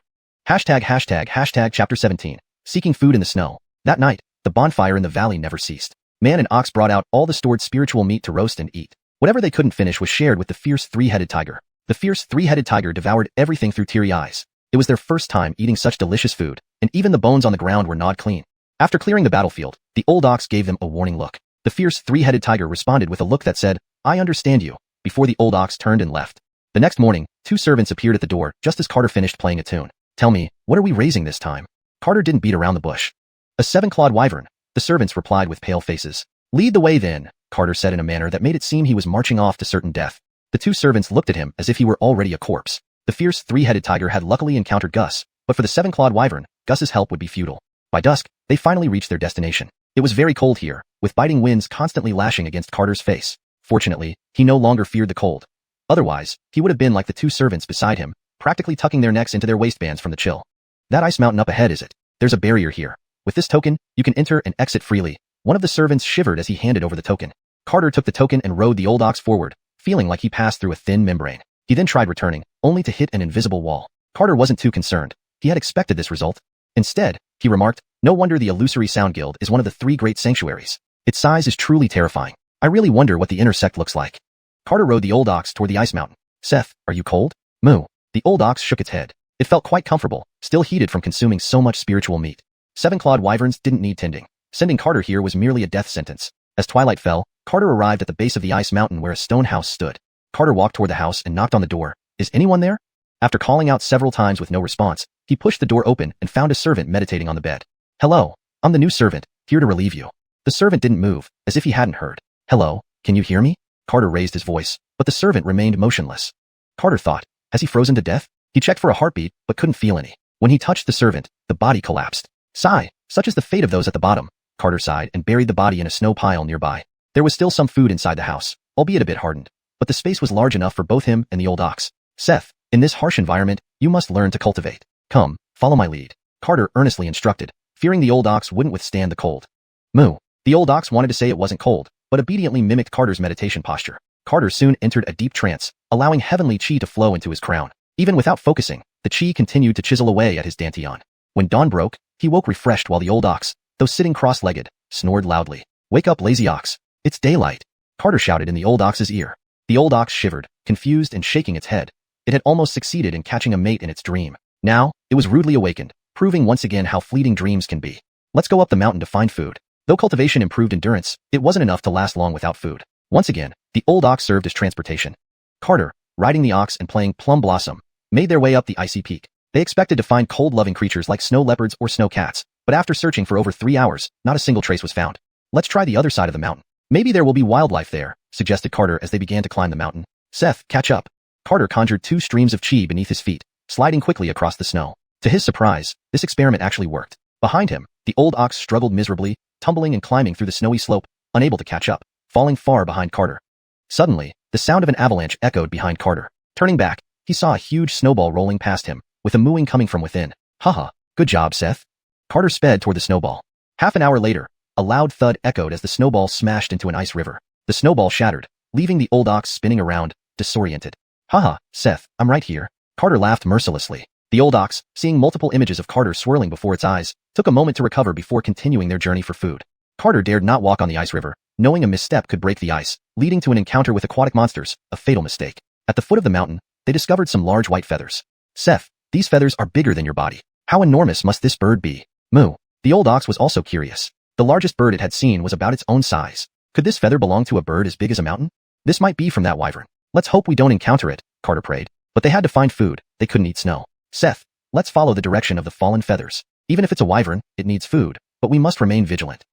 Hashtag chapter 17. Seeking food in the snow. That night, the bonfire in the valley never ceased. Man and ox brought out all the stored spiritual meat to roast and eat. Whatever they couldn't finish was shared with the fierce 3-headed tiger. The fierce 3-headed tiger devoured everything through teary eyes. It was their first time eating such delicious food, and even the bones on the ground were gnawed clean. After clearing the battlefield, the old ox gave them a warning look. The fierce three-headed tiger responded with a look that said, "I understand you," before the old ox turned and left. The next morning, two servants appeared at the door just as Carter finished playing a tune. "Tell me, what are we raising this time?" Carter didn't beat around the bush. "A seven-clawed wyvern," the servants replied with pale faces. "Lead the way then," Carter said in a manner that made it seem he was marching off to certain death. The two servants looked at him as if he were already a corpse. The fierce three-headed tiger had luckily encountered Gus, but for the seven-clawed wyvern, Gus's help would be futile. By dusk, they finally reached their destination. It was very cold here, with biting winds constantly lashing against Carter's face. Fortunately, he no longer feared the cold. Otherwise, he would have been like the two servants beside him, practically tucking their necks into their waistbands from the chill. "That ice mountain up ahead, is it? There's a barrier here. With this token, you can enter and exit freely." One of the servants shivered as he handed over the token. Carter took the token and rode the old ox forward, feeling like he passed through a thin membrane. He then tried returning, only to hit an invisible wall. Carter wasn't too concerned. He had expected this result. Instead, he remarked, "No wonder the Illusory Sound Guild is one of the 3 great sanctuaries. Its size is truly terrifying. I really wonder what the inner sect looks like." Carter rode the old ox toward the ice mountain. "Seth, are you cold?" "Moo." The old ox shook its head. It felt quite comfortable, still heated from consuming so much spiritual meat. Seven-clawed wyverns didn't need tending. Sending Carter here was merely a death sentence. As twilight fell, Carter arrived at the base of the ice mountain where a stone house stood. Carter walked toward the house and knocked on the door. "Is anyone there?" After calling out several times with no response, he pushed the door open and found a servant meditating on the bed. "Hello, I'm the new servant, here to relieve you." The servant didn't move, as if he hadn't heard. "Hello, can you hear me?" Carter raised his voice, but the servant remained motionless. Carter thought, has he frozen to death? He checked for a heartbeat, but couldn't feel any. When he touched the servant, the body collapsed. Sigh, such is the fate of those at the bottom. Carter sighed and buried the body in a snow pile nearby. There was still some food inside the house, albeit a bit hardened, but the space was large enough for both him and the old ox. "Seth, in this harsh environment, you must learn to cultivate. Come, follow my lead," Carter earnestly instructed, fearing the old ox wouldn't withstand the cold. "Moo." The old ox wanted to say it wasn't cold, but obediently mimicked Carter's meditation posture. Carter soon entered a deep trance, allowing heavenly chi to flow into his crown. Even without focusing, the chi continued to chisel away at his dantian. When dawn broke, he woke refreshed while the old ox, though sitting cross-legged, snored loudly. "Wake up, lazy ox. It's daylight," Carter shouted in the old ox's ear. The old ox shivered, confused and shaking its head. It had almost succeeded in catching a mate in its dream. Now, it was rudely awakened, proving once again how fleeting dreams can be. "Let's go up the mountain to find food." Though cultivation improved endurance, it wasn't enough to last long without food. Once again, the old ox served as transportation. Carter, riding the ox and playing Plum Blossom, made their way up the icy peak. They expected to find cold-loving creatures like snow leopards or snow cats, but after searching for over 3 hours, not a single trace was found. "Let's try the other side of the mountain. Maybe there will be wildlife there," suggested Carter as they began to climb the mountain. "Seth, catch up." Carter conjured 2 streams of chi beneath his feet, sliding quickly across the snow. To his surprise, this experiment actually worked. Behind him, the old ox struggled miserably, tumbling and climbing through the snowy slope, unable to catch up, falling far behind Carter. Suddenly, the sound of an avalanche echoed behind Carter. Turning back, he saw a huge snowball rolling past him, with a mooing coming from within. "Haha, good job, Seth." Carter sped toward the snowball. Half an hour later, a loud thud echoed as the snowball smashed into an ice river. The snowball shattered, leaving the old ox spinning around, disoriented. "Haha, Seth, I'm right here." Carter laughed mercilessly. The old ox, seeing multiple images of Carter swirling before its eyes, took a moment to recover before continuing their journey for food. Carter dared not walk on the ice river, knowing a misstep could break the ice, leading to an encounter with aquatic monsters, a fatal mistake. At the foot of the mountain, they discovered some large white feathers. "Seth, these feathers are bigger than your body. How enormous must this bird be?" "Moo." The old ox was also curious. The largest bird it had seen was about its own size. Could this feather belong to a bird as big as a mountain? This might be from that wyvern. "Let's hope we don't encounter it," Carter prayed. But they had to find food, they couldn't eat snow. "Seth, let's follow the direction of the fallen feathers. Even if it's a wyvern, it needs food, but we must remain vigilant."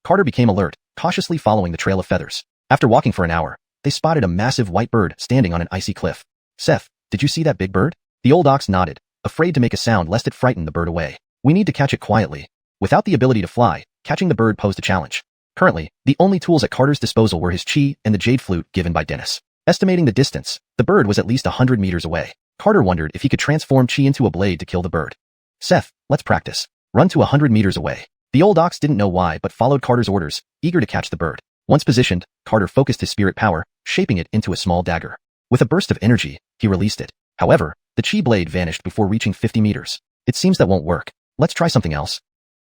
Carter became alert, cautiously following the trail of feathers. After walking for an hour, they spotted a massive white bird standing on an icy cliff. "Seth, did you see that big bird?" The old ox nodded, afraid to make a sound lest it frighten the bird away. "We need to catch it quietly." Without the ability to fly, catching the bird posed a challenge. Currently, the only tools at Carter's disposal were his chi and the jade flute given by Dennis. Estimating the distance, the bird was at least 100 meters away. Carter wondered if he could transform chi into a blade to kill the bird. "Seth, let's practice. Run to 100 meters away." The old ox didn't know why but followed Carter's orders, eager to catch the bird. Once positioned, Carter focused his spirit power, shaping it into a small dagger. With a burst of energy, he released it. However, the chi blade vanished before reaching 50 meters. "It seems that won't work. Let's try something else."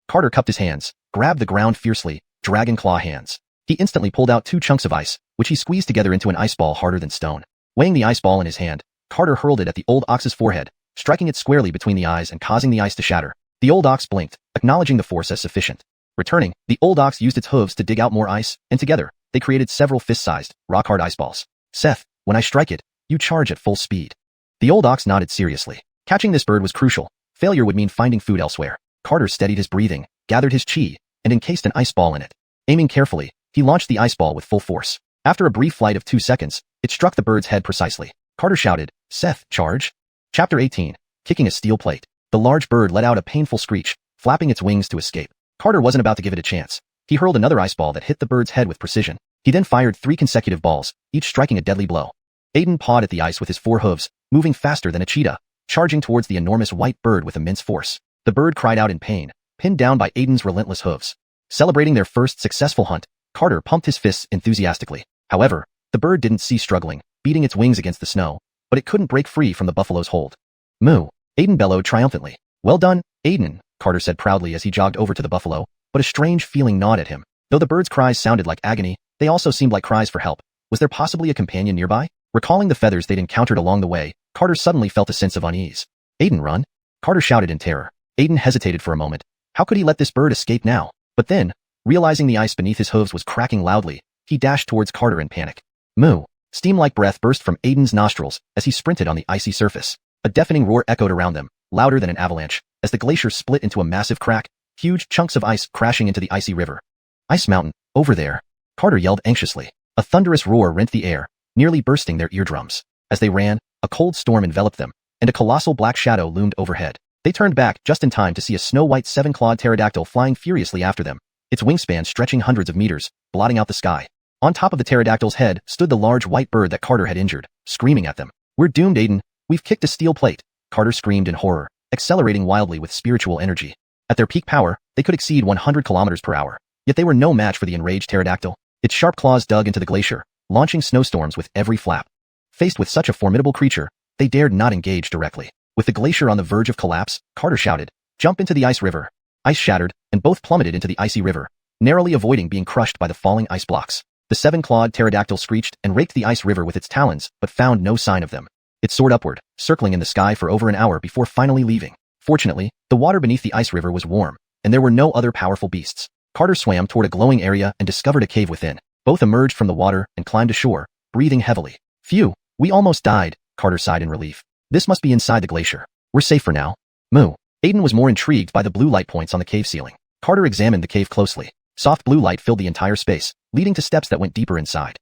Carter cupped his hands, grabbed the ground fiercely, dragon claw hands. He instantly pulled out 2 chunks of ice, which he squeezed together into an ice ball harder than stone. Weighing the ice ball in his hand, Carter hurled it at the old ox's forehead, striking it squarely between the eyes and causing the ice to shatter. The old ox blinked, acknowledging the force as sufficient. Returning, the old ox used its hooves to dig out more ice, and together, they created several fist-sized, rock-hard ice balls. Seth, when I strike it, you charge at full speed. The old ox nodded seriously. Catching this bird was crucial. Failure would mean finding food elsewhere. Carter steadied his breathing, gathered his chi, and encased an ice ball in it. Aiming carefully, he launched the ice ball with full force. After a brief flight of 2 seconds, it struck the bird's head precisely. Carter shouted, Seth, charge. Chapter 18. Kicking a steel plate. The large bird let out a painful screech, flapping its wings to escape. Carter wasn't about to give it a chance. He hurled another ice ball that hit the bird's head with precision. He then fired 3 consecutive balls, each striking a deadly blow. Aiden pawed at the ice with his 4 hooves, moving faster than a cheetah, charging towards the enormous white bird with immense force. The bird cried out in pain, pinned down by Aiden's relentless hooves. Celebrating their first successful hunt, Carter pumped his fists enthusiastically. However, the bird didn't cease struggling, beating its wings against the snow, but it couldn't break free from the buffalo's hold. Moo! Aiden bellowed triumphantly. Well done, Aiden, Carter said proudly as he jogged over to the buffalo, but a strange feeling gnawed at him. Though the bird's cries sounded like agony, they also seemed like cries for help. Was there possibly a companion nearby? Recalling the feathers they'd encountered along the way, Carter suddenly felt a sense of unease. Aiden, run! Carter shouted in terror. Aiden hesitated for a moment. How could he let this bird escape now? But then, realizing the ice beneath his hooves was cracking loudly, he dashed towards Carter in panic. Moo! Steam-like breath burst from Aiden's nostrils as he sprinted on the icy surface. A deafening roar echoed around them, louder than an avalanche, as the glacier split into a massive crack, huge chunks of ice crashing into the icy river. Ice Mountain, over there! Carter yelled anxiously. A thunderous roar rent the air, nearly bursting their eardrums. As they ran, a cold storm enveloped them, and a colossal black shadow loomed overhead. They turned back just in time to see a snow-white 7-clawed pterodactyl flying furiously after them, its wingspan stretching hundreds of meters, blotting out the sky. On top of the pterodactyl's head stood the large white bird that Carter had injured, screaming at them. We're doomed, Aiden. We've kicked a steel plate. Carter screamed in horror, accelerating wildly with spiritual energy. At their peak power, they could exceed 100 kilometers per hour. Yet they were no match for the enraged pterodactyl. Its sharp claws dug into the glacier, launching snowstorms with every flap. Faced with such a formidable creature, they dared not engage directly. With the glacier on the verge of collapse, Carter shouted, "Jump into the ice river." Ice shattered, and both plummeted into the icy river, narrowly avoiding being crushed by the falling ice blocks. The 7-clawed pterodactyl screeched and raked the ice river with its talons, but found no sign of them. It soared upward, circling in the sky for over an hour before finally leaving. Fortunately, the water beneath the ice river was warm, and there were no other powerful beasts. Carter swam toward a glowing area and discovered a cave within. Both emerged from the water and climbed ashore, breathing heavily. Phew, we almost died, Carter sighed in relief. This must be inside the glacier. We're safe for now. Moo. Aiden was more intrigued by the blue light points on the cave ceiling. Carter examined the cave closely. Soft blue light filled the entire space, leading to steps that went deeper inside.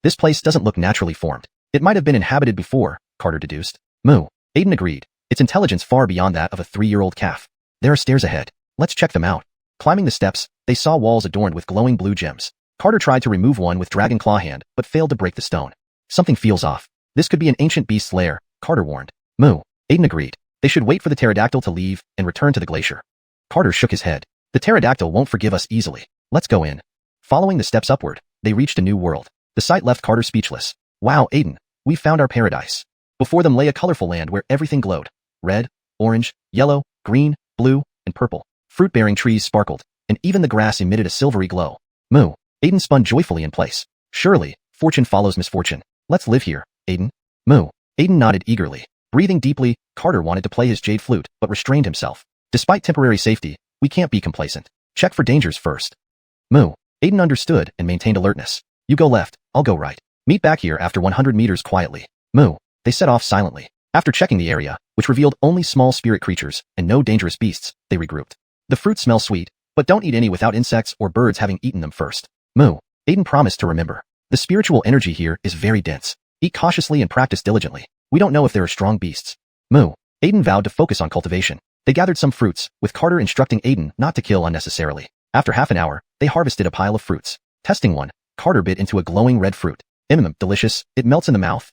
This place doesn't look naturally formed. It might have been inhabited before, Carter deduced. Moo. Aiden agreed, its intelligence far beyond that of a 3-year-old calf. There are stairs ahead. Let's check them out. Climbing the steps, they saw walls adorned with glowing blue gems. Carter tried to remove one with dragon claw hand, but failed to break the stone. Something feels off. This could be an ancient beast's lair, Carter warned. Moo. Aiden agreed. They should wait for the pterodactyl to leave and return to the glacier. Carter shook his head. The pterodactyl won't forgive us easily. Let's go in. Following the steps upward, they reached a new world. The sight left Carter speechless. Wow, Aiden, we found our paradise. Before them lay a colorful land where everything glowed. Red, orange, yellow, green, blue, and purple. Fruit-bearing trees sparkled, and even the grass emitted a silvery glow. Moo. Aiden spun joyfully in place. Surely, fortune follows misfortune. Let's live here, Aiden. Moo. Aiden nodded eagerly. Breathing deeply, Carter wanted to play his jade flute, but restrained himself. Despite temporary safety, we can't be complacent. Check for dangers first. Moo. Aiden understood and maintained alertness. You go left, I'll go right. Meet back here after 100 meters quietly. Moo. They set off silently. After checking the area, which revealed only small spirit creatures and no dangerous beasts, they regrouped. The fruits smell sweet, but don't eat any without insects or birds having eaten them first. Moo. Aiden promised to remember. The spiritual energy here is very dense. Eat cautiously and practice diligently. We don't know if there are strong beasts. Moo. Aiden vowed to focus on cultivation. They gathered some fruits, with Carter instructing Aiden not to kill unnecessarily. After half an hour, they harvested a pile of fruits. Testing one, Carter bit into a glowing red fruit. Delicious, it melts in the mouth.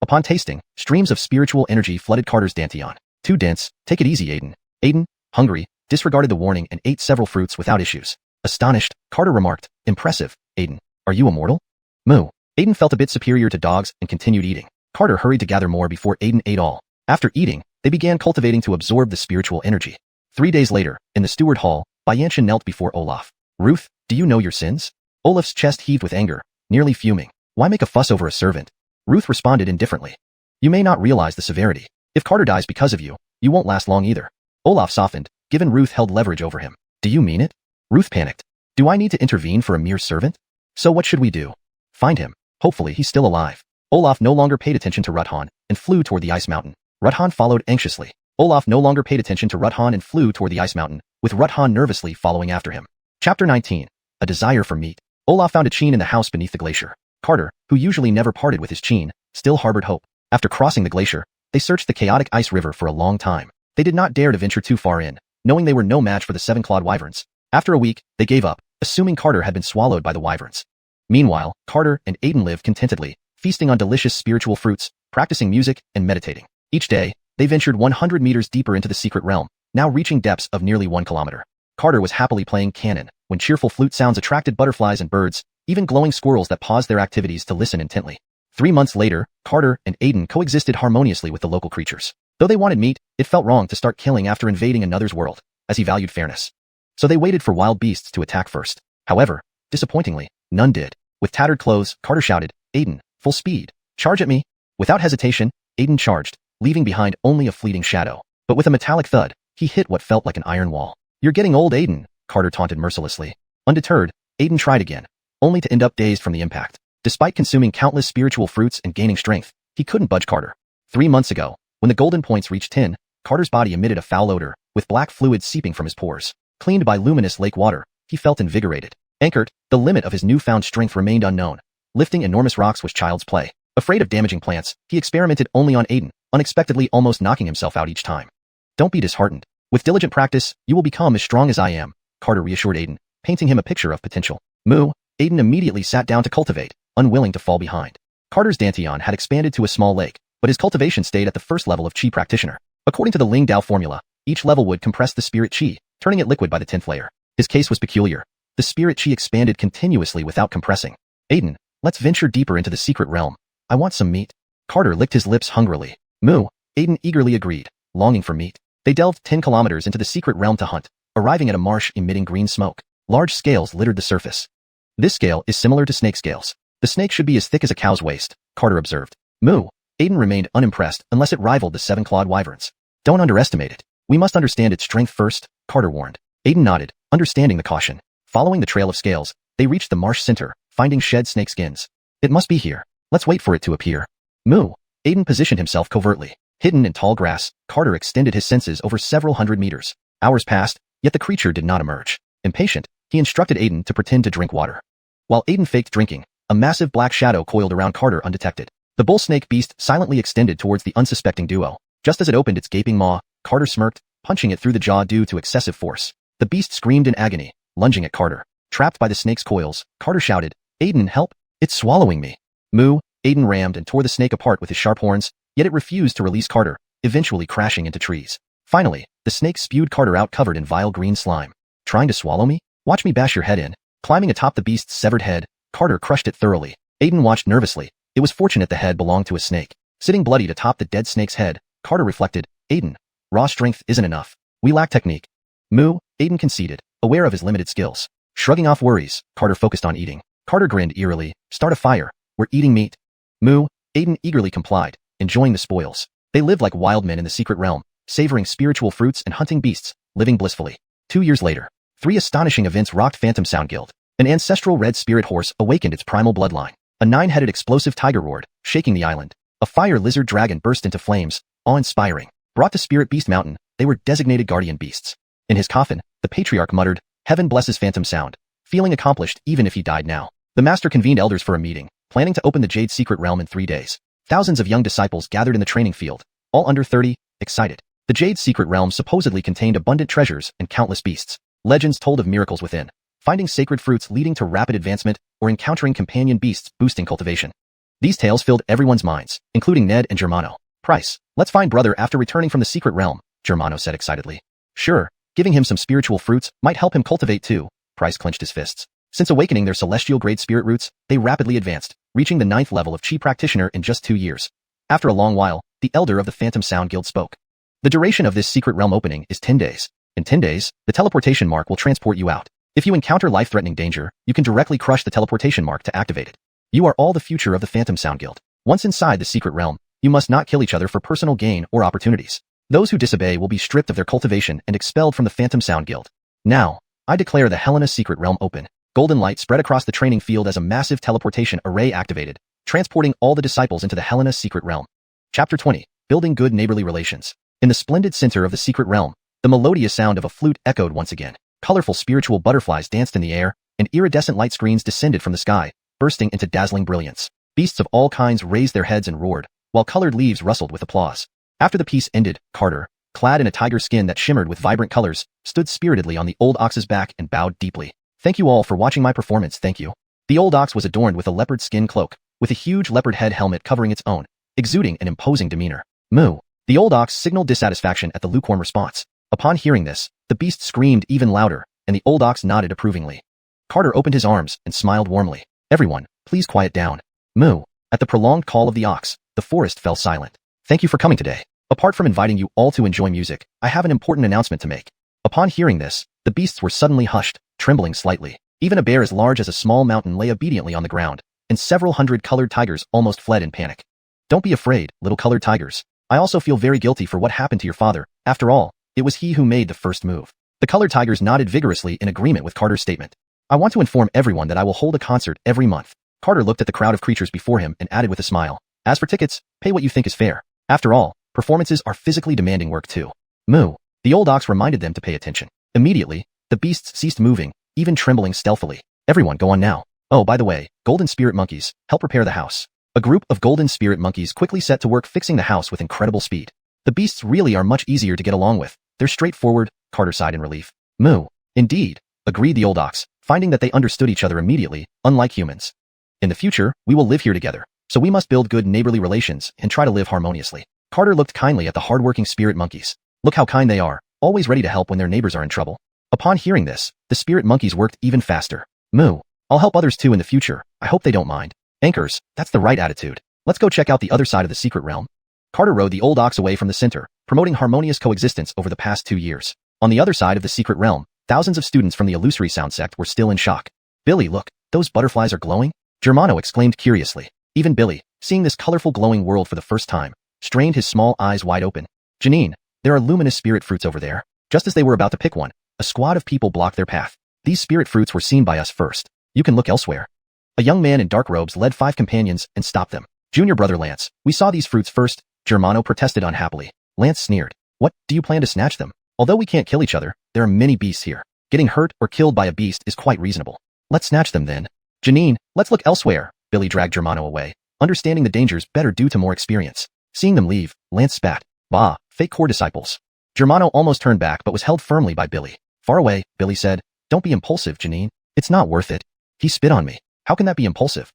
Upon tasting, streams of spiritual energy flooded Carter's dantian. Too dense, take it easy, Aiden. Aiden, hungry, disregarded the warning and ate several fruits without issues. Astonished, Carter remarked, impressive, Aiden. Are you immortal? Moo. Aiden felt a bit superior to dogs and continued eating. Carter hurried to gather more before Aiden ate all. After eating, they began cultivating to absorb the spiritual energy. 3 days later, in the steward hall, Xianxia knelt before Olaf. Ruth, do you know your sins? Olaf's chest heaved with anger, nearly fuming. Why make a fuss over a servant? Ruth responded indifferently. You may not realize the severity. If Carter dies because of you, you won't last long either. Olaf softened, given Ruth held leverage over him. Do you mean it? Ruth panicked. Do I need to intervene for a mere servant? So what should we do? Find him. Hopefully he's still alive. Olaf no longer paid attention to Ruthan and flew toward the ice mountain. Ruthan followed anxiously. Olaf no longer paid attention to Ruthan and flew toward the ice mountain, with Ruthan nervously following after him. Chapter 19. A desire for meat. Olaf found a Cheen in the house beneath the glacier. Carter, who usually never parted with his Cheen, still harbored hope. After crossing the glacier, they searched the chaotic ice river for a long time. They did not dare to venture too far in, knowing they were no match for the seven-clawed wyverns. After a week, they gave up, assuming Carter had been swallowed by the wyverns. Meanwhile, Carter and Aiden lived contentedly, feasting on delicious spiritual fruits, practicing music, and meditating. Each day, they ventured 100 meters deeper into the secret realm, now reaching depths of nearly 1 kilometer. Carter was happily playing canon, when cheerful flute sounds attracted butterflies and birds, even glowing squirrels that paused their activities to listen intently. 3 months later, Carter and Aiden coexisted harmoniously with the local creatures. Though they wanted meat, it felt wrong to start killing after invading another's world, as he valued fairness. So they waited for wild beasts to attack first. However, disappointingly, none did. With tattered clothes, Carter shouted, "Aiden, full speed. Charge at me." Without hesitation, Aiden charged, leaving behind only a fleeting shadow. But with a metallic thud, he hit what felt like an iron wall. "You're getting old, Aiden," Carter taunted mercilessly. Undeterred, Aiden tried again, only to end up dazed from the impact. Despite consuming countless spiritual fruits and gaining strength, he couldn't budge Carter. 3 months ago, when the golden points reached 10, Carter's body emitted a foul odor, with black fluid seeping from his pores. Cleaned by luminous lake water, he felt invigorated. Anchored, the limit of his newfound strength remained unknown. Lifting enormous rocks was child's play. Afraid of damaging plants, he experimented only on Aiden, unexpectedly almost knocking himself out each time. "Don't be disheartened. With diligent practice, you will become as strong as I am," Carter reassured Aiden, painting him a picture of potential. Moo, Aiden immediately sat down to cultivate, unwilling to fall behind. Carter's Dantian had expanded to a small lake, but his cultivation stayed at the first level of Qi practitioner. According to the Ling Dao formula, each level would compress the spirit Qi, turning it liquid by the 10th layer. His case was peculiar. The spirit Qi expanded continuously without compressing. "Aiden, let's venture deeper into the secret realm. I want some meat." Carter licked his lips hungrily. "Moo," Aiden eagerly agreed, longing for meat. They delved 10 kilometers into the secret realm to hunt, arriving at a marsh emitting green smoke. Large scales littered the surface. "This scale is similar to snake scales. The snake should be as thick as a cow's waist," Carter observed. "Moo," Aiden remained unimpressed unless it rivaled the 7-clawed wyverns. "Don't underestimate it. We must understand its strength first," Carter warned. Aiden nodded, understanding the caution. Following the trail of scales, they reached the marsh center, finding shed snake skins. "It must be here. Let's wait for it to appear." "Moo," Aiden positioned himself covertly. Hidden in tall grass, Carter extended his senses over several hundred meters. Hours passed, yet the creature did not emerge. Impatient, he instructed Aiden to pretend to drink water. While Aiden faked drinking, a massive black shadow coiled around Carter undetected. The bull snake beast silently extended towards the unsuspecting duo. Just as it opened its gaping maw, Carter smirked, punching it through the jaw due to excessive force. The beast screamed in agony, lunging at Carter. Trapped by the snake's coils, Carter shouted, "Aiden, help! It's swallowing me!" "Moo," Aiden rammed and tore the snake apart with his sharp horns, yet it refused to release Carter, eventually crashing into trees. Finally, the snake spewed Carter out covered in vile green slime. "Trying to swallow me? Watch me bash your head in." Climbing atop the beast's severed head, Carter crushed it thoroughly. Aiden watched nervously. It was fortunate the head belonged to a snake. Sitting bloodied atop the dead snake's head, Carter reflected, "Aiden, raw strength isn't enough. We lack technique." "Moo," Aiden conceded, aware of his limited skills. Shrugging off worries, Carter focused on eating. Carter grinned eerily. "Start a fire. We're eating meat." "Moo," Aiden eagerly complied, enjoying the spoils. They lived like wild men in the secret realm, savoring spiritual fruits and hunting beasts, living blissfully. 2 years later, 3 astonishing events rocked Phantom Sound Guild. An ancestral red spirit horse awakened its primal bloodline. A 9-headed explosive tiger roared, shaking the island. A fire lizard dragon burst into flames, awe-inspiring. Brought to Spirit Beast Mountain, they were designated guardian beasts. In his coffin, the patriarch muttered, "Heaven blesses Phantom Sound," feeling accomplished even if he died now. The master convened elders for a meeting, planning to open the Jade secret realm in 3 days. Thousands of young disciples gathered in the training field, all under 30, excited. The Jade secret realm supposedly contained abundant treasures and countless beasts. Legends told of miracles within, finding sacred fruits leading to rapid advancement or encountering companion beasts boosting cultivation. These tales filled everyone's minds, including Ned and Germano. "Price, let's find brother after returning from the secret realm," Germano said excitedly. "Sure, giving him some spiritual fruits might help him cultivate too." Price clenched his fists. Since awakening their celestial grade spirit roots, they rapidly advanced, reaching the 9th level of Qi practitioner in just 2 years. After a long while, the elder of the Phantom Sound Guild spoke. "The duration of this secret realm opening is 10 days. In 10 days, the teleportation mark will transport you out. If you encounter life-threatening danger, you can directly crush the teleportation mark to activate it. You are all the future of the Phantom Sound Guild. Once inside the secret realm, You must not kill each other for personal gain or opportunities. Those who disobey will be stripped of their cultivation and expelled from the Phantom Sound Guild. Now, I declare the Helena's secret realm open. Golden light spread across the training field as a massive teleportation array activated, transporting all the disciples into the Helena's secret realm. Chapter 20. Building Good Neighborly Relations. In the splendid center of the secret realm, the melodious sound of a flute echoed once again. Colorful spiritual butterflies danced in the air, and iridescent light screens descended from the sky, bursting into dazzling brilliance. Beasts of all kinds raised their heads and roared, while colored leaves rustled with applause. After the piece ended, Carter, clad in a tiger skin that shimmered with vibrant colors, stood spiritedly on the old ox's back and bowed deeply. Thank you all for watching my performance, thank you. The old ox was adorned with a leopard skin cloak, with a huge leopard head helmet covering its own, exuding an imposing demeanor. Moo. The old ox signaled dissatisfaction at the lukewarm response. Upon hearing this, the beast screamed even louder, and the old ox nodded approvingly. Carter opened his arms and smiled warmly. Everyone, please quiet down. Moo. At the prolonged call of the ox, the forest fell silent. Thank you for coming today. Apart from inviting you all to enjoy music, I have an important announcement to make. Upon hearing this, the beasts were suddenly hushed, trembling slightly. Even a bear as large as a small mountain lay obediently on the ground, and several hundred colored tigers almost fled in panic. Don't be afraid, little colored tigers. I also feel very guilty for what happened to your father. After all, it was he who made the first move. The colored tigers nodded vigorously in agreement with Carter's statement. I want to inform everyone that I will hold a concert every month. Carter looked at the crowd of creatures before him and added with a smile. As for tickets, pay what you think is fair. After all, performances are physically demanding work too. Moo. The old ox reminded them to pay attention. Immediately, the beasts ceased moving, even trembling stealthily. Everyone go on now. Oh, by the way, golden spirit monkeys, help prepare the house. A group of golden spirit monkeys quickly set to work fixing the house with incredible speed. The beasts really are much easier to get along with. They're straightforward, Carter sighed in relief. Moo. Indeed, agreed the old ox, finding that they understood each other immediately, unlike humans. In the future, we will live here together, so we must build good neighborly relations and try to live harmoniously. Carter looked kindly at the hardworking spirit monkeys. Look how kind they are, always ready to help when their neighbors are in trouble. Upon hearing this, the spirit monkeys worked even faster. Moo. I'll help others too in the future, I hope they don't mind. Anchors, that's the right attitude. Let's go check out the other side of the secret realm. Carter rode the old ox away from the center, promoting harmonious coexistence over the past 2 years. On the other side of the secret realm, thousands of students from the illusory sound sect were still in shock. Billy, look, those butterflies are glowing? Germano exclaimed curiously. Even Billy, seeing this colorful glowing world for the first time, strained his small eyes wide open. Janine, there are luminous spirit fruits over there. Just as they were about to pick one, a squad of people blocked their path. These spirit fruits were seen by us first. You can look elsewhere. A young man in dark robes led 5 companions and stopped them. Junior brother Lance, we saw these fruits first, Germano protested unhappily. Lance sneered. What, do you plan to snatch them? Although we can't kill each other, there are many beasts here. Getting hurt or killed by a beast is quite reasonable. Let's snatch them then. Janine, let's look elsewhere. Billy dragged Germano away, understanding the dangers better due to more experience. Seeing them leave, Lance spat. Bah, fake core disciples. Germano almost turned back but was held firmly by Billy. Far away, Billy said. Don't be impulsive, Janine. It's not worth it. He spit on me. How can that be impulsive?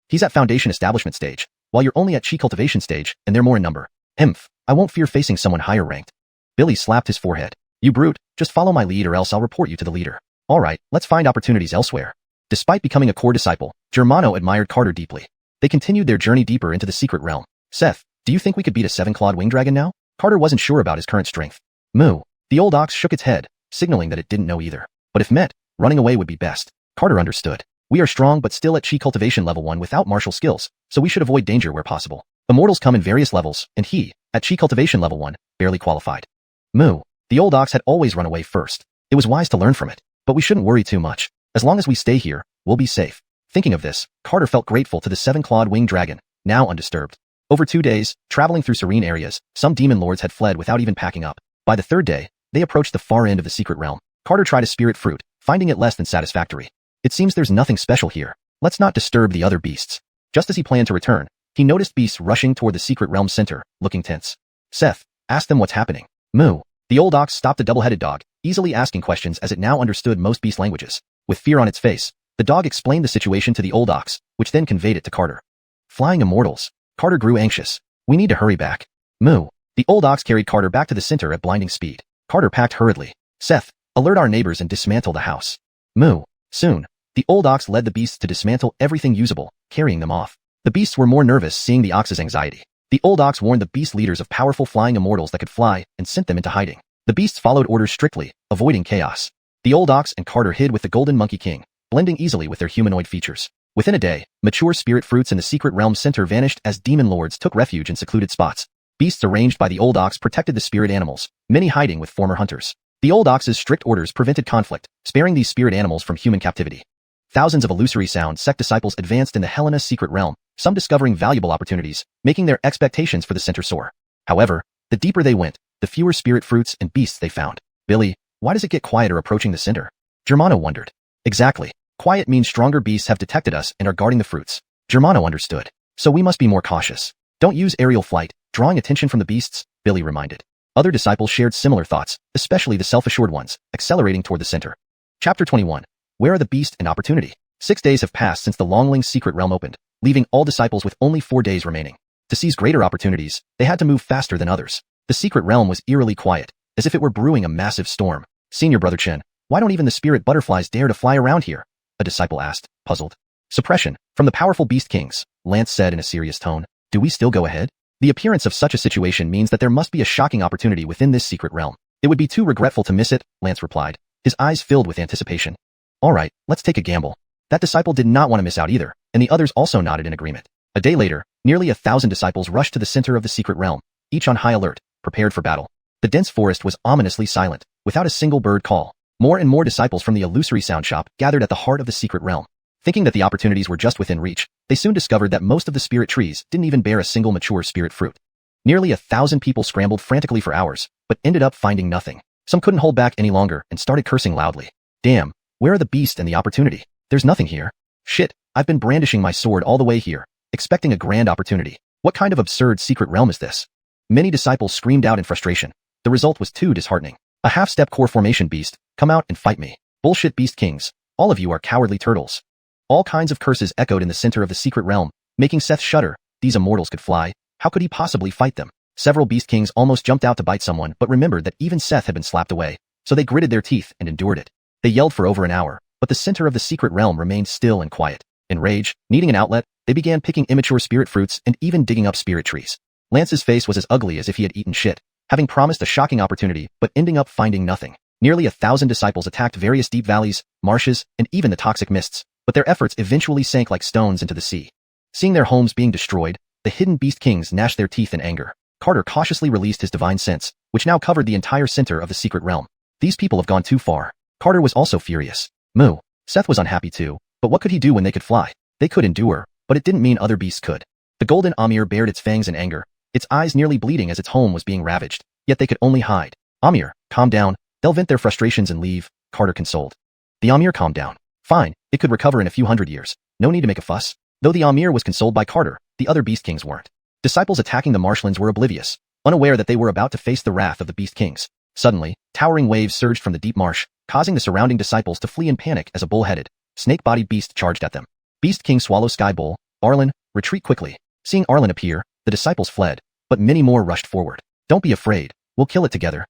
He's at foundation establishment stage, while you're only at chi cultivation stage, and they're more in number. Hmph, I won't fear facing someone higher ranked. Billy slapped his forehead. You brute, just follow my lead or else I'll report you to the leader. Alright, let's find opportunities elsewhere. Despite becoming a core disciple, Germano admired Carter deeply. They continued their journey deeper into the secret realm. Seth, do you think we could beat a 7-clawed wing dragon now? Carter wasn't sure about his current strength. Moo. The old ox shook its head, signaling that it didn't know either. But if met, running away would be best. Carter understood. We are strong but still at chi cultivation level 1 without martial skills, so we should avoid danger where possible. Immortals come in various levels, and he, at chi cultivation level 1, barely qualified. Moo. The old ox had always run away first. It was wise to learn from it, but we shouldn't worry too much. As long as we stay here, we'll be safe. Thinking of this, Carter felt grateful to the 7-clawed winged dragon, now undisturbed. Over 2 days, traveling through serene areas, some demon lords had fled without even packing up. By the 3rd day, they approached the far end of the secret realm. Carter tried a spirit fruit, finding it less than satisfactory. It seems there's nothing special here. Let's not disturb the other beasts. Just as he planned to return, he noticed beasts rushing toward the secret realm center, looking tense. Seth, ask them what's happening. Moo. The old ox stopped the double-headed dog, easily asking questions as it now understood most beast languages. With fear on its face, the dog explained the situation to the old ox, which then conveyed it to Carter. Flying immortals. Carter grew anxious. We need to hurry back. Moo. The old ox carried Carter back to the center at blinding speed. Carter packed hurriedly. Seth, alert our neighbors and dismantle the house. Moo. Soon, the old ox led the beasts to dismantle everything usable, carrying them off. The beasts were more nervous seeing the ox's anxiety. The old ox warned the beast leaders of powerful flying immortals that could fly and sent them into hiding. The beasts followed orders strictly, avoiding chaos. The old ox and Carter hid with the golden monkey king, blending easily with their humanoid features. Within a day, mature spirit fruits in the secret realm center vanished as demon lords took refuge in secluded spots. Beasts arranged by the old ox protected the spirit animals, many hiding with former hunters. The old ox's strict orders prevented conflict, sparing these spirit animals from human captivity. Thousands of illusory sound sect disciples advanced in the Helena secret realm, some discovering valuable opportunities, making their expectations for the center soar. However, the deeper they went, the fewer spirit fruits and beasts they found. Billy, why does it get quieter approaching the center? Germano wondered. Exactly. Quiet means stronger beasts have detected us and are guarding the fruits. Germano understood. So we must be more cautious. Don't use aerial flight, drawing attention from the beasts, Billy reminded. Other disciples shared similar thoughts, especially the self-assured ones, accelerating toward the center. Chapter 21. Where are the beast and opportunity? 6 days have passed since the Longling secret realm opened, leaving all disciples with only 4 days remaining. To seize greater opportunities, they had to move faster than others. The secret realm was eerily quiet, as if it were brewing a massive storm. Senior Brother Chen, why don't even the spirit butterflies dare to fly around here? A disciple asked, puzzled. Suppression, from the powerful beast kings, Lance said in a serious tone. Do we still go ahead? The appearance of such a situation means that there must be a shocking opportunity within this secret realm. It would be too regretful to miss it, Lance replied, his eyes filled with anticipation. All right, let's take a gamble. That disciple did not want to miss out either, and the others also nodded in agreement. A day later, nearly 1,000 disciples rushed to the center of the secret realm, each on high alert, prepared for battle. The dense forest was ominously silent, without a single bird call. More and more disciples from the illusory sound shop gathered at the heart of the secret realm. Thinking that the opportunities were just within reach, they soon discovered that most of the spirit trees didn't even bear a single mature spirit fruit. Nearly 1,000 people scrambled frantically for hours, but ended up finding nothing. Some couldn't hold back any longer and started cursing loudly. Damn, where are the beast and the opportunity? There's nothing here. Shit, I've been brandishing my sword all the way here, expecting a grand opportunity. What kind of absurd secret realm is this? Many disciples screamed out in frustration. The result was too disheartening. A half-step core formation beast, come out and fight me. Bullshit beast kings, all of you are cowardly turtles. All kinds of curses echoed in the center of the secret realm, making Seth shudder. These immortals could fly. How could he possibly fight them? Several beast kings almost jumped out to bite someone but remembered that even Seth had been slapped away, so they gritted their teeth and endured it. They yelled for over an hour, but the center of the secret realm remained still and quiet. In rage, needing an outlet, they began picking immature spirit fruits and even digging up spirit trees. Lance's face was as ugly as if he had eaten shit, having promised a shocking opportunity but ending up finding nothing. Nearly 1,000 disciples attacked various deep valleys, marshes, and even the toxic mists, but their efforts eventually sank like stones into the sea. Seeing their homes being destroyed, the hidden beast kings gnashed their teeth in anger. Carter cautiously released his divine sense, which now covered the entire center of the secret realm. These people have gone too far. Carter was also furious. Moo. Seth was unhappy too, but what could he do when they could fly? They could endure, but it didn't mean other beasts could. The golden Amir bared its fangs in anger, its eyes nearly bleeding as its home was being ravaged, yet they could only hide. Amir, calm down. They'll vent their frustrations and leave, Carter consoled. The Amir calmed down. Fine, it could recover in a few hundred years. No need to make a fuss. Though the Amir was consoled by Carter, the other beast kings weren't. Disciples attacking the marshlands were oblivious, unaware that they were about to face the wrath of the beast kings. Suddenly, towering waves surged from the deep marsh, causing the surrounding disciples to flee in panic as a bull-headed, snake-bodied beast charged at them. Beast King Swallow Sky Bull, Arlen, retreat quickly. Seeing Arlen appear, the disciples fled, but many more rushed forward. Don't be afraid, we'll kill it together.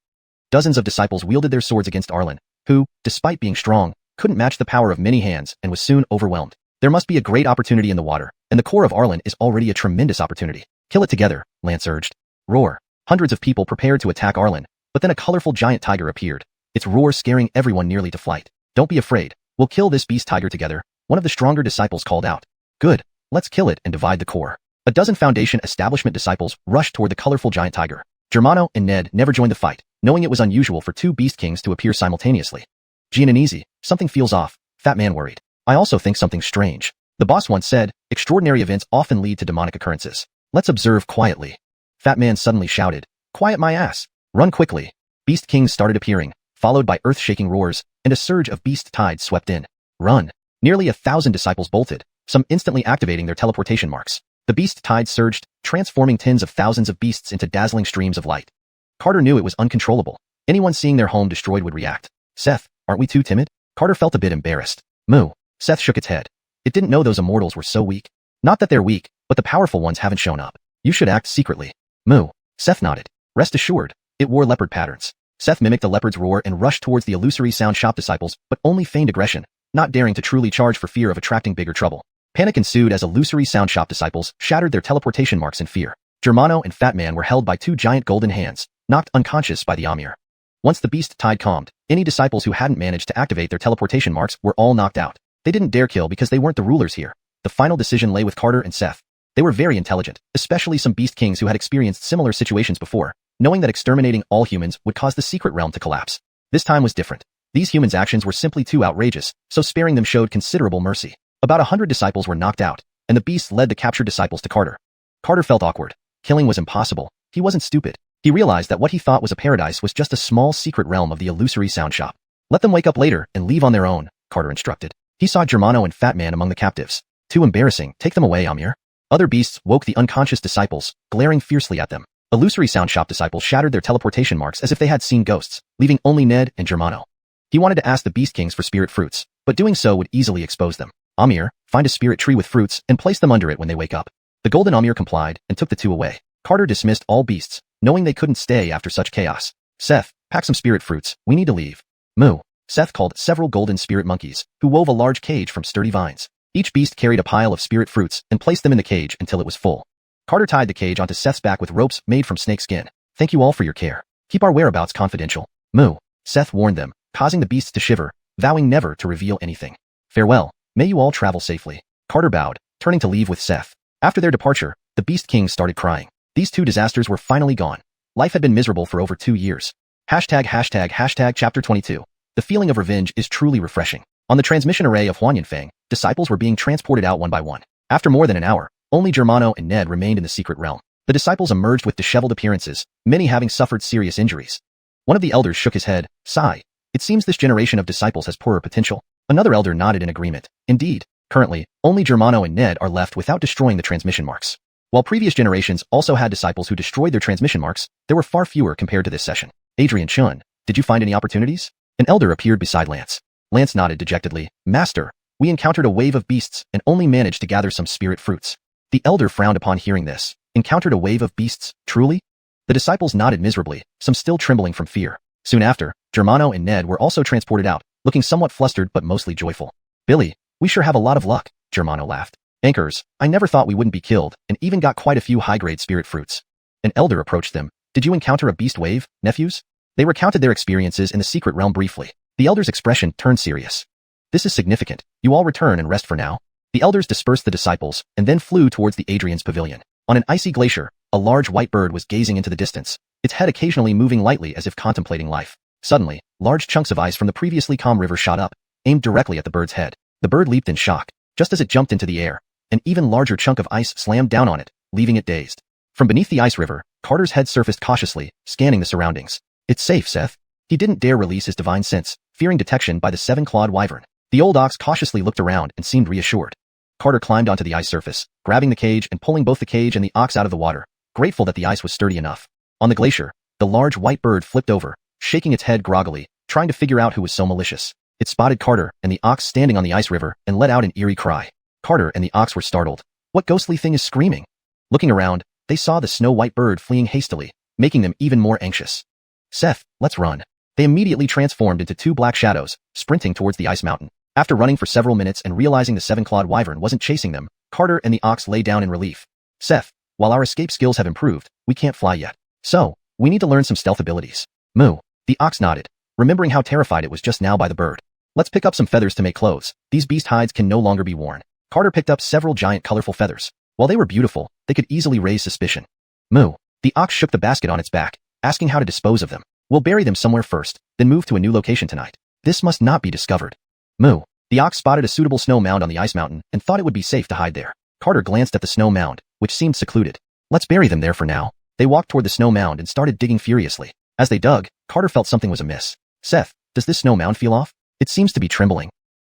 Dozens of disciples wielded their swords against Arlen, who, despite being strong, couldn't match the power of many hands and was soon overwhelmed. There must be a great opportunity in the water, and the core of Arlen is already a tremendous opportunity. Kill it together, Lance urged. Roar. Hundreds of people prepared to attack Arlen, but then a colorful giant tiger appeared, its roar scaring everyone nearly to flight. Don't be afraid, we'll kill this beast tiger together, one of the stronger disciples called out. Good, let's kill it and divide the core. A dozen Foundation establishment disciples rushed toward the colorful giant tiger. Germano and Ned never joined the fight, knowing it was unusual for two beast kings to appear simultaneously. Giannanese, something feels off, Fat Man worried. I also think something's strange. The boss once said, extraordinary events often lead to demonic occurrences. Let's observe quietly. Fat Man suddenly shouted, quiet my ass. Run quickly. Beast kings started appearing, followed by earth-shaking roars, and a surge of beast tides swept in. Run. Nearly 1,000 disciples bolted, some instantly activating their teleportation marks. The beast tide surged, transforming tens of thousands of beasts into dazzling streams of light. Carter knew it was uncontrollable. Anyone seeing their home destroyed would react. Seth, aren't we too timid? Carter felt a bit embarrassed. Moo. Seth shook its head. It didn't know those immortals were so weak. Not that they're weak, but the powerful ones haven't shown up. You should act secretly. Moo. Seth nodded. Rest assured, it wore leopard patterns. Seth mimicked the leopard's roar and rushed towards the illusory sound shop disciples, but only feigned aggression, not daring to truly charge for fear of attracting bigger trouble. Panic ensued as illusory sound shop disciples shattered their teleportation marks in fear. Germano and Fat Man were held by two giant golden hands, knocked unconscious by the Amir. Once the beast tide calmed, any disciples who hadn't managed to activate their teleportation marks were all knocked out. They didn't dare kill because they weren't the rulers here. The final decision lay with Carter and Seth. They were very intelligent, especially some beast kings who had experienced similar situations before, knowing that exterminating all humans would cause the secret realm to collapse. This time was different. These humans' actions were simply too outrageous, so sparing them showed considerable mercy. About 100 disciples were knocked out, and the beasts led the captured disciples to Carter. Carter felt awkward. Killing was impossible. He wasn't stupid. He realized that what he thought was a paradise was just a small secret realm of the illusory sound shop. Let them wake up later and leave on their own, Carter instructed. He saw Germano and Fat Man among the captives. Too embarrassing. Take them away, Amir. Other beasts woke the unconscious disciples, glaring fiercely at them. Illusory sound shop disciples shattered their teleportation marks as if they had seen ghosts, leaving only Ned and Germano. He wanted to ask the beast kings for spirit fruits, but doing so would easily expose them. Amir, find a spirit tree with fruits and place them under it when they wake up. The golden Amir complied and took the two away. Carter dismissed all beasts, knowing they couldn't stay after such chaos. Seth, pack some spirit fruits, we need to leave. Moo. Seth called several golden spirit monkeys, who wove a large cage from sturdy vines. Each beast carried a pile of spirit fruits and placed them in the cage until it was full. Carter tied the cage onto Seth's back with ropes made from snake skin. Thank you all for your care. Keep our whereabouts confidential. Moo. Seth warned them, causing the beasts to shiver, vowing never to reveal anything. Farewell. May you all travel safely. Carter bowed, turning to leave with Seth. After their departure, the beast kings started crying. These two disasters were finally gone. Life had been miserable for over 2 years. ####Chapter 22. The feeling of revenge is truly refreshing. On the transmission array of Huanyanfang, disciples were being transported out one by one. After more than an hour, only Germano and Ned remained in the secret realm. The disciples emerged with disheveled appearances, many having suffered serious injuries. One of the elders shook his head, sigh. It seems this generation of disciples has poorer potential. Another elder nodded in agreement. Indeed, currently, only Germano and Ned are left without destroying the transmission marks. While previous generations also had disciples who destroyed their transmission marks, there were far fewer compared to this session. Adrian Chun, did you find any opportunities? An elder appeared beside Lance. Lance nodded dejectedly. Master, we encountered a wave of beasts and only managed to gather some spirit fruits. The elder frowned upon hearing this. Encountered a wave of beasts, truly? The disciples nodded miserably, some still trembling from fear. Soon after, Germano and Ned were also transported out, looking somewhat flustered but mostly joyful. Billy, we sure have a lot of luck, Germano laughed. Anchors, I never thought we wouldn't be killed, and even got quite a few high-grade spirit fruits. An elder approached them. Did you encounter a beast wave, nephews? They recounted their experiences in the secret realm briefly. The elder's expression turned serious. This is significant. You all return and rest for now. The elders dispersed the disciples, and then flew towards the Adrian's pavilion. On an icy glacier, a large white bird was gazing into the distance, its head occasionally moving lightly as if contemplating life. Suddenly, large chunks of ice from the previously calm river shot up, aimed directly at the bird's head. The bird leaped in shock. Just as it jumped into the air, an even larger chunk of ice slammed down on it, leaving it dazed. From beneath the ice river, Carter's head surfaced cautiously, scanning the surroundings. It's safe, Seth. He didn't dare release his divine sense, fearing detection by the 7-clawed wyvern. The old ox cautiously looked around and seemed reassured. Carter climbed onto the ice surface, grabbing the cage and pulling both the cage and the ox out of the water, grateful that the ice was sturdy enough. On the glacier, the large white bird flipped over, shaking its head groggily, trying to figure out who was so malicious. It spotted Carter and the ox standing on the ice river and let out an eerie cry. Carter and the ox were startled. What ghostly thing is screaming? Looking around, they saw the snow-white bird fleeing hastily, making them even more anxious. Seth, let's run. They immediately transformed into 2 black shadows, sprinting towards the ice mountain. After running for several minutes and realizing the 7-clawed wyvern wasn't chasing them, Carter and the ox lay down in relief. Seth, while our escape skills have improved, we can't fly yet. So, we need to learn some stealth abilities. Moo. The ox nodded, remembering how terrified it was just now by the bird. Let's pick up some feathers to make clothes. These beast hides can no longer be worn. Carter picked up several giant colorful feathers. While they were beautiful, they could easily raise suspicion. Moo. The ox shook the basket on its back, asking how to dispose of them. We'll bury them somewhere first, then move to a new location tonight. This must not be discovered. Moo. The ox spotted a suitable snow mound on the ice mountain and thought it would be safe to hide there. Carter glanced at the snow mound, which seemed secluded. Let's bury them there for now. They walked toward the snow mound and started digging furiously. As they dug, Carter felt something was amiss. Seth, does this snow mound feel off? It seems to be trembling.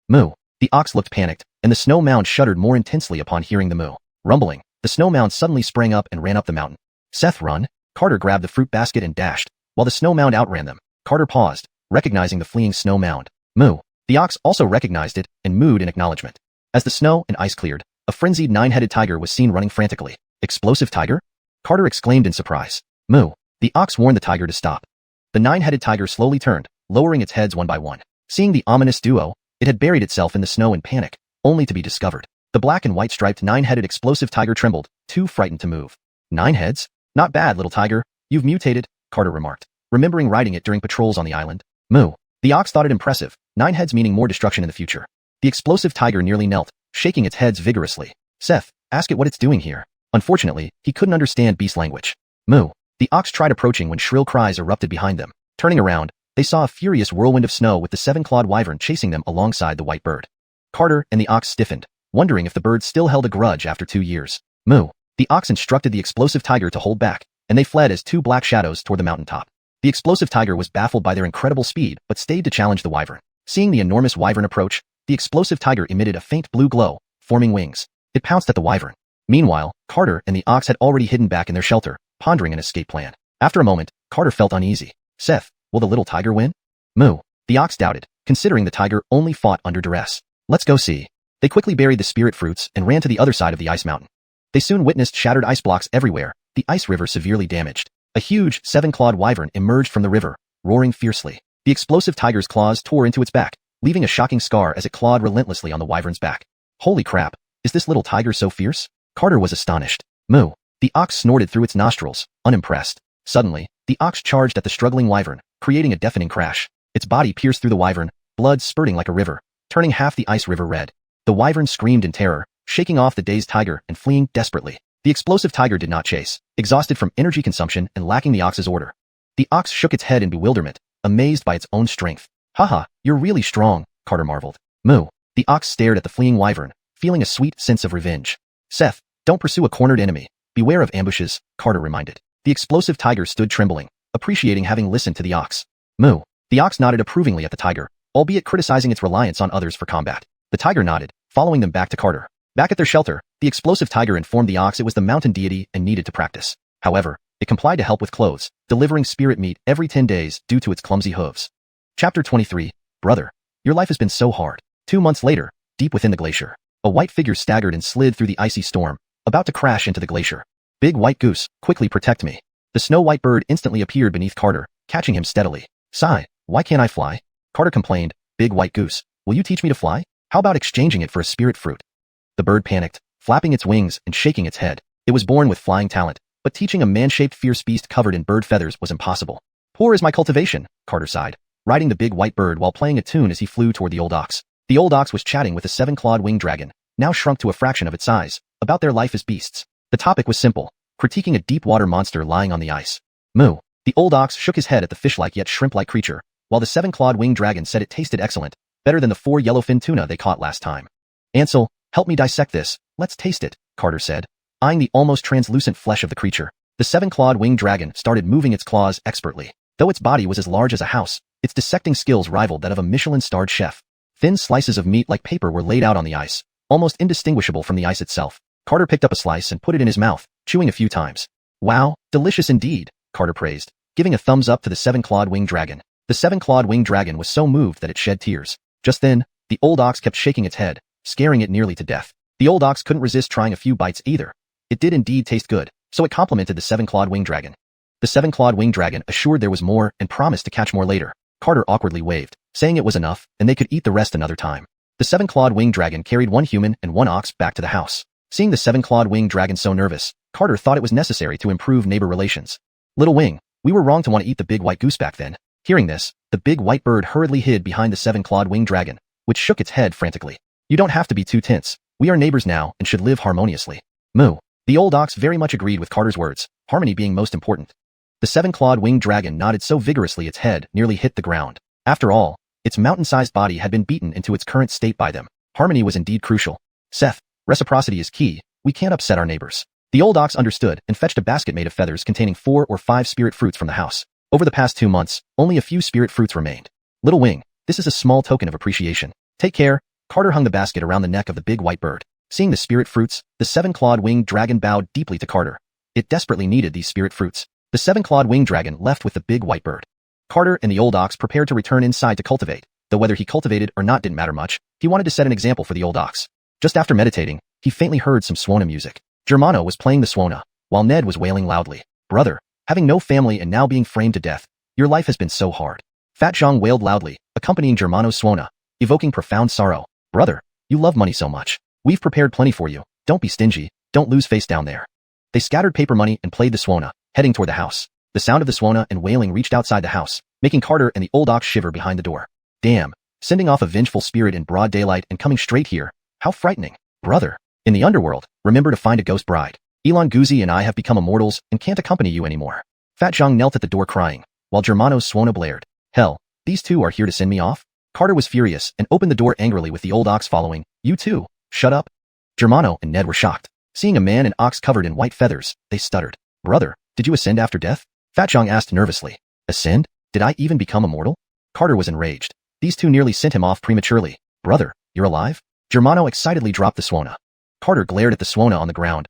Moo. The ox looked panicked, and the snow mound shuddered more intensely upon hearing the moo. Rumbling, the snow mound suddenly sprang up and ran up the mountain. Seth, run. Carter grabbed the fruit basket and dashed. While the snow mound outran them, Carter paused, recognizing the fleeing snow mound. Moo. The ox also recognized it and mooed in acknowledgement. As the snow and ice cleared, a frenzied 9-headed tiger was seen running frantically. Explosive tiger? Carter exclaimed in surprise. Moo. The ox warned the tiger to stop. The 9-headed tiger slowly turned, lowering its heads one by one. Seeing the ominous duo, it had buried itself in the snow in panic, only to be discovered. The black and white striped 9-headed explosive tiger trembled, too frightened to move. 9 heads? Not bad, little tiger. You've mutated, Carter remarked, remembering riding it during patrols on the island. Moo. The ox thought it impressive, 9 heads meaning more destruction in the future. The explosive tiger nearly knelt, shaking its heads vigorously. Seth, ask it what it's doing here. Unfortunately, he couldn't understand beast language. Moo. The ox tried approaching when shrill cries erupted behind them. Turning around, they saw a furious whirlwind of snow with the seven-clawed wyvern chasing them alongside the white bird. Carter and the ox stiffened, wondering if the bird still held a grudge after 2 years. Moo. The ox instructed the explosive tiger to hold back, and they fled as two black shadows toward the mountaintop. The explosive tiger was baffled by their incredible speed but stayed to challenge the wyvern. Seeing the enormous wyvern approach, the explosive tiger emitted a faint blue glow, forming wings. It pounced at the wyvern. Meanwhile, Carter and the ox had already hidden back in their shelter, pondering an escape plan. After a moment, Carter felt uneasy. Seth, will the little tiger win? Moo. The ox doubted, considering the tiger only fought under duress. Let's go see. They quickly buried the spirit fruits and ran to the other side of the ice mountain. They soon witnessed shattered ice blocks everywhere, the ice river severely damaged. A huge, seven-clawed wyvern emerged from the river, roaring fiercely. The explosive tiger's claws tore into its back, leaving a shocking scar as it clawed relentlessly on the wyvern's back. Holy crap, is this little tiger so fierce? Carter was astonished. Moo. The ox snorted through its nostrils, unimpressed. Suddenly, the ox charged at the struggling wyvern, creating a deafening crash. Its body pierced through the wyvern, blood spurting like a river, turning half the ice river red. The wyvern screamed in terror, shaking off the dazed tiger and fleeing desperately. The explosive tiger did not chase, exhausted from energy consumption and lacking the ox's order. The ox shook its head in bewilderment, amazed by its own strength. Haha, you're really strong, Carter marveled. Moo. The ox stared at the fleeing wyvern, feeling a sweet sense of revenge. Seth, don't pursue a cornered enemy. Beware of ambushes, Carter reminded. The explosive tiger stood trembling, appreciating having listened to the ox. Moo. The ox nodded approvingly at the tiger, albeit criticizing its reliance on others for combat. The tiger nodded, following them back to Carter. Back at their shelter, the explosive tiger informed the ox it was the mountain deity and needed to practice. However, it complied to help with clothes, delivering spirit meat every 10 days due to its clumsy hooves. Chapter 23. Brother, your life has been so hard. 2 months later, deep within the glacier, a white figure staggered and slid through the icy storm, about to crash into the glacier. Big white goose, quickly protect me. The snow-white bird instantly appeared beneath Carter, catching him steadily. Sigh, why can't I fly? Carter complained. Big white goose, will you teach me to fly? How about exchanging it for a spirit fruit? The bird panicked, flapping its wings and shaking its head. It was born with flying talent, but teaching a man-shaped fierce beast covered in bird feathers was impossible. Poor is my cultivation, Carter sighed, riding the big white bird while playing a tune as he flew toward the old ox. The old ox was chatting with the seven-clawed winged dragon, now shrunk to a fraction of its size, about their life as beasts. The topic was simple, critiquing a deep-water monster lying on the ice. Moo. The old ox shook his head at the fish-like yet shrimp-like creature, while the seven-clawed winged dragon said it tasted excellent, better than the 4 yellowfin tuna they caught last time. Ansel, help me dissect this, let's taste it, Carter said, eyeing the almost translucent flesh of the creature. The seven-clawed winged dragon started moving its claws expertly. Though its body was as large as a house, its dissecting skills rivaled that of a Michelin-starred chef. Thin slices of meat like paper were laid out on the ice, almost indistinguishable from the ice itself. Carter picked up a slice and put it in his mouth, chewing a few times. Wow, delicious indeed, Carter praised, giving a thumbs up to the seven-clawed winged dragon. The seven-clawed winged dragon was so moved that it shed tears. Just then, the old ox kept shaking its head, scaring it nearly to death. The old ox couldn't resist trying a few bites either. It did indeed taste good, so it complimented the seven-clawed winged dragon. The seven-clawed winged dragon assured there was more and promised to catch more later. Carter awkwardly waved, saying it was enough, and they could eat the rest another time. The seven-clawed winged dragon carried 1 human and 1 ox back to the house. Seeing the seven-clawed winged dragon so nervous, Carter thought it was necessary to improve neighbor relations. Little Wing, we were wrong to want to eat the big white goose back then. Hearing this, the big white bird hurriedly hid behind the seven-clawed winged dragon, which shook its head frantically. You don't have to be too tense. We are neighbors now and should live harmoniously. Moo. The old ox very much agreed with Carter's words, harmony being most important. The seven-clawed winged dragon nodded so vigorously its head nearly hit the ground. After all, its mountain-sized body had been beaten into its current state by them. Harmony was indeed crucial. Seth, reciprocity is key. We can't upset our neighbors. The old ox understood and fetched a basket made of feathers containing 4 or 5 spirit fruits from the house. Over the past 2 months, only a few spirit fruits remained. Little Wing, this is a small token of appreciation. Take care. Carter hung the basket around the neck of the big white bird. Seeing the spirit fruits, the seven-clawed winged dragon bowed deeply to Carter. It desperately needed these spirit fruits. The seven-clawed winged dragon left with the big white bird. Carter and the old ox prepared to return inside to cultivate, though whether he cultivated or not didn't matter much. He wanted to set an example for the old ox. Just after meditating, he faintly heard some Swona music. Germano was playing the Swona, while Ned was wailing loudly. Brother, having no family and now being framed to death, your life has been so hard. Fat Zhang wailed loudly, accompanying Germano's Swona, evoking profound sorrow. Brother, you love money so much. We've prepared plenty for you. Don't be stingy. Don't lose face down there. They scattered paper money and played the Swona, heading toward the house. The sound of the Swona and wailing reached outside the house, making Carter and the old ox shiver behind the door. Damn, sending off a vengeful spirit in broad daylight and coming straight here. How frightening. Brother, in the underworld, remember to find a ghost bride. Elon Guzzi and I have become immortals and can't accompany you anymore. Fat Zhang knelt at the door crying, while Germano's Suona blared. Hell, these two are here to send me off? Carter was furious and opened the door angrily with the old ox following. You too, shut up. Germano and Ned were shocked. Seeing a man and ox covered in white feathers, they stuttered. Brother, did you ascend after death? Fat Zhang asked nervously. Ascend? Did I even become immortal? Carter was enraged. These two nearly sent him off prematurely. Brother, you're alive? Germano excitedly dropped the Suona. Carter glared at the Suona on the ground.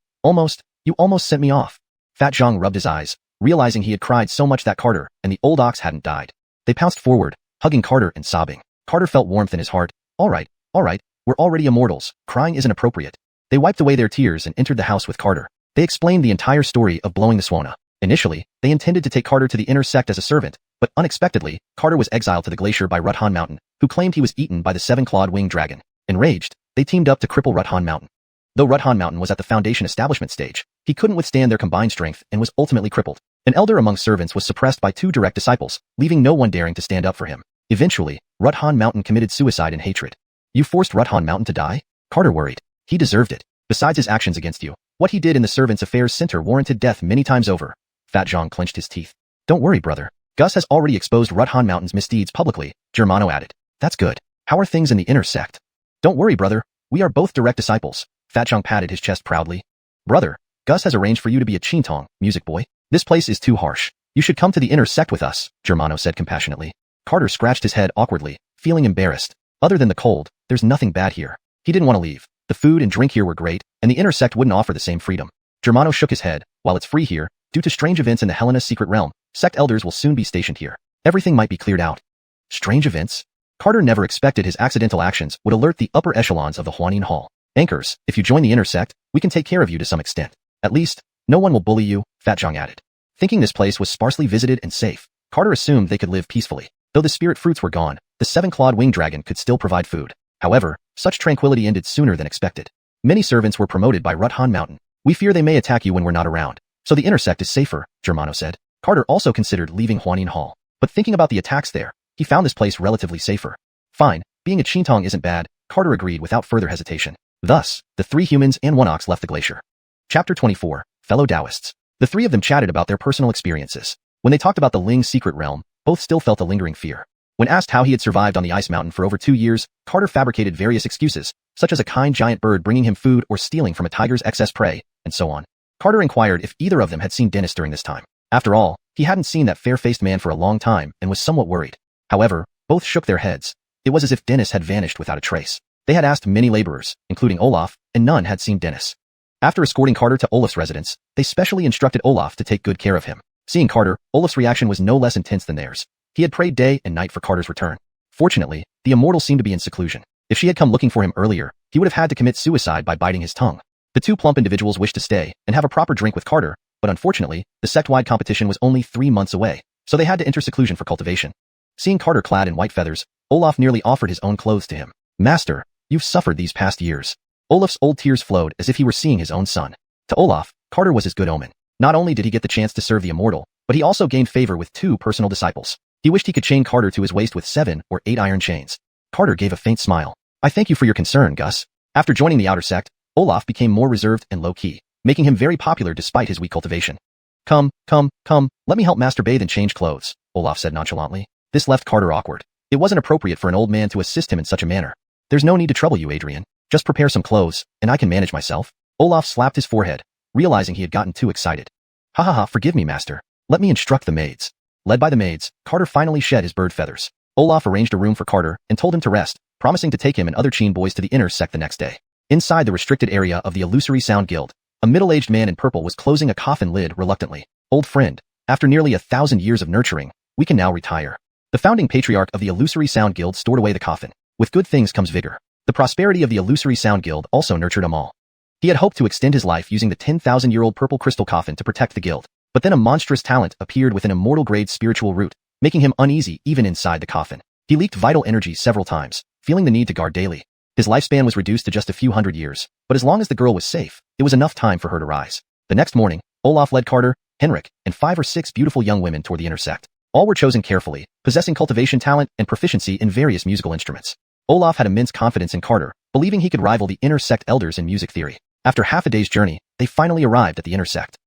You almost sent me off. Fat Zhang rubbed his eyes, realizing he had cried so much that Carter and the old ox hadn't died. They pounced forward, hugging Carter and sobbing. Carter felt warmth in his heart. All right, we're already immortals. Crying isn't appropriate. They wiped away their tears and entered the house with Carter. They explained the entire story of blowing the Suona. Initially, they intended to take Carter to the inner sect as a servant, but unexpectedly, Carter was exiled to the glacier by Ruthan Mountain, who claimed he was eaten by the seven-clawed winged dragon. Enraged, they teamed up to cripple Ruthan Mountain. Though Ruthan Mountain was at the Foundation establishment stage, he couldn't withstand their combined strength and was ultimately crippled. An elder among servants was suppressed by two direct disciples, leaving no one daring to stand up for him. Eventually, Ruthan Mountain committed suicide in hatred. You forced Ruthan Mountain to die? Carter worried. He deserved it. Besides his actions against you, what he did in the Servants' Affairs Center warranted death many times over. Fat Zhang clenched his teeth. Don't worry, brother. Gus has already exposed Ruthan Mountain's misdeeds publicly, Germano added. That's good. How are things in the inner sect? Don't worry, brother. We are both direct disciples. Fat Zhang patted his chest proudly. Brother, Gus has arranged for you to be a Qintong, music boy. This place is too harsh. You should come to the inner sect with us, Germano said compassionately. Carter scratched his head awkwardly, feeling embarrassed. Other than the cold, there's nothing bad here. He didn't want to leave. The food and drink here were great, and the inner sect wouldn't offer the same freedom. Germano shook his head. While it's free here, due to strange events in the Helena secret realm, sect elders will soon be stationed here. Everything might be cleared out. Strange events? Carter never expected his accidental actions would alert the upper echelons of the Huanin Hall. Anchors, if you join the inner sect, we can take care of you to some extent. At least, no one will bully you, Fat Zhang added. Thinking this place was sparsely visited and safe, Carter assumed they could live peacefully. Though the spirit fruits were gone, the seven-clawed winged dragon could still provide food. However, such tranquility ended sooner than expected. Many servants were promoted by Ruthan Mountain. We fear they may attack you when we're not around. So the inner sect is safer, Germano said. Carter also considered leaving Huanin Hall. But thinking about the attacks there, he found this place relatively safer. Fine, being a Qintong isn't bad, Carter agreed without further hesitation. Thus, the three humans and one ox left the glacier. Chapter 24, Fellow Taoists. The three of them chatted about their personal experiences. When they talked about the Ling secret realm, both still felt a lingering fear. When asked how he had survived on the ice mountain for over 2 years, Carter fabricated various excuses, such as a kind giant bird bringing him food or stealing from a tiger's excess prey, and so on. Carter inquired if either of them had seen Dennis during this time. After all, he hadn't seen that fair-faced man for a long time and was somewhat worried. However, both shook their heads. It was as if Dennis had vanished without a trace. They had asked many laborers, including Olaf, and none had seen Dennis. After escorting Carter to Olaf's residence, they specially instructed Olaf to take good care of him. Seeing Carter, Olaf's reaction was no less intense than theirs. He had prayed day and night for Carter's return. Fortunately, the immortal seemed to be in seclusion. If she had come looking for him earlier, he would have had to commit suicide by biting his tongue. The two plump individuals wished to stay and have a proper drink with Carter, but unfortunately, the sect-wide competition was only 3 months away, so they had to enter seclusion for cultivation. Seeing Carter clad in white feathers, Olaf nearly offered his own clothes to him. Master, you've suffered these past years. Olaf's old tears flowed as if he were seeing his own son. To Olaf, Carter was his good omen. Not only did he get the chance to serve the immortal, but he also gained favor with 2 personal disciples. He wished he could chain Carter to his waist with 7 or 8 iron chains. Carter gave a faint smile. I thank you for your concern, Gus. After joining the outer sect, Olaf became more reserved and low-key, making him very popular despite his weak cultivation. Come, let me help Master bathe and change clothes, Olaf said nonchalantly. This left Carter awkward. It wasn't appropriate for an old man to assist him in such a manner. There's no need to trouble you, Adrian. Just prepare some clothes, and I can manage myself. Olaf slapped his forehead, realizing he had gotten too excited. Ha, forgive me, master. Let me instruct the maids. Led by the maids, Carter finally shed his bird feathers. Olaf arranged a room for Carter and told him to rest, promising to take him and other Qin boys to the inner sect the next day. Inside the restricted area of the Illusory Sound Guild, a middle-aged man in purple was closing a coffin lid reluctantly. Old friend, after nearly 1,000 years of nurturing, we can now retire. The founding patriarch of the Illusory Sound Guild stored away the coffin. With good things comes vigor. The prosperity of the Illusory Sound Guild also nurtured Amal. He had hoped to extend his life using the 10,000-year-old purple crystal coffin to protect the guild. But then a monstrous talent appeared with an immortal-grade spiritual root, making him uneasy even inside the coffin. He leaked vital energy several times, feeling the need to guard daily. His lifespan was reduced to just a few hundred years, but as long as the girl was safe, it was enough time for her to rise. The next morning, Olaf led Carter, Henrik, and 5 or 6 beautiful young women toward the inner sect. All were chosen carefully, possessing cultivation talent and proficiency in various musical instruments. Olaf had immense confidence in Carter, believing he could rival the inner sect elders in music theory. After half a day's journey, they finally arrived at the inner sect.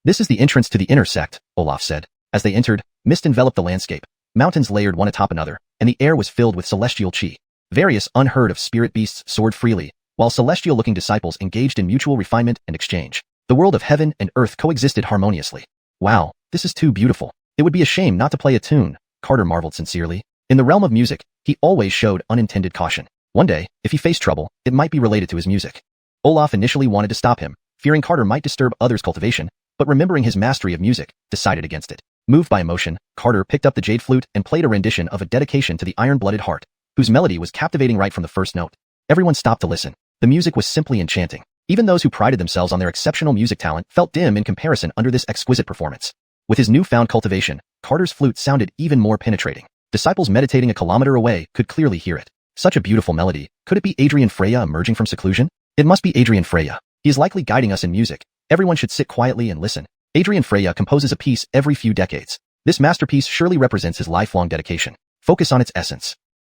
This is the entrance to the inner sect, Olaf said. As they entered, mist enveloped the landscape. Mountains layered one atop another, and the air was filled with celestial chi. Various unheard of spirit beasts soared freely, while celestial-looking disciples engaged in mutual refinement and exchange. The world of heaven and earth coexisted harmoniously. Wow, this is too beautiful. It would be a shame not to play a tune, Carter marveled sincerely. In the realm of music, he always showed unintended caution. One day, if he faced trouble, it might be related to his music. Olaf initially wanted to stop him, fearing Carter might disturb others' cultivation, but remembering his mastery of music, decided against it. Moved by emotion, Carter picked up the jade flute and played a rendition of a dedication to the iron-blooded heart, whose melody was captivating right from the first note. Everyone stopped to listen. The music was simply enchanting. Even those who prided themselves on their exceptional music talent felt dim in comparison under this exquisite performance. With his newfound cultivation, Carter's flute sounded even more penetrating. Disciples meditating a kilometer away could clearly hear it. Such a beautiful melody. Could it be Adrian Freya emerging from seclusion? It must be Adrian Freya. He is likely guiding us in music. Everyone should sit quietly and listen. Adrian Freya composes a piece every few decades. This masterpiece surely represents his lifelong dedication. Focus on its essence.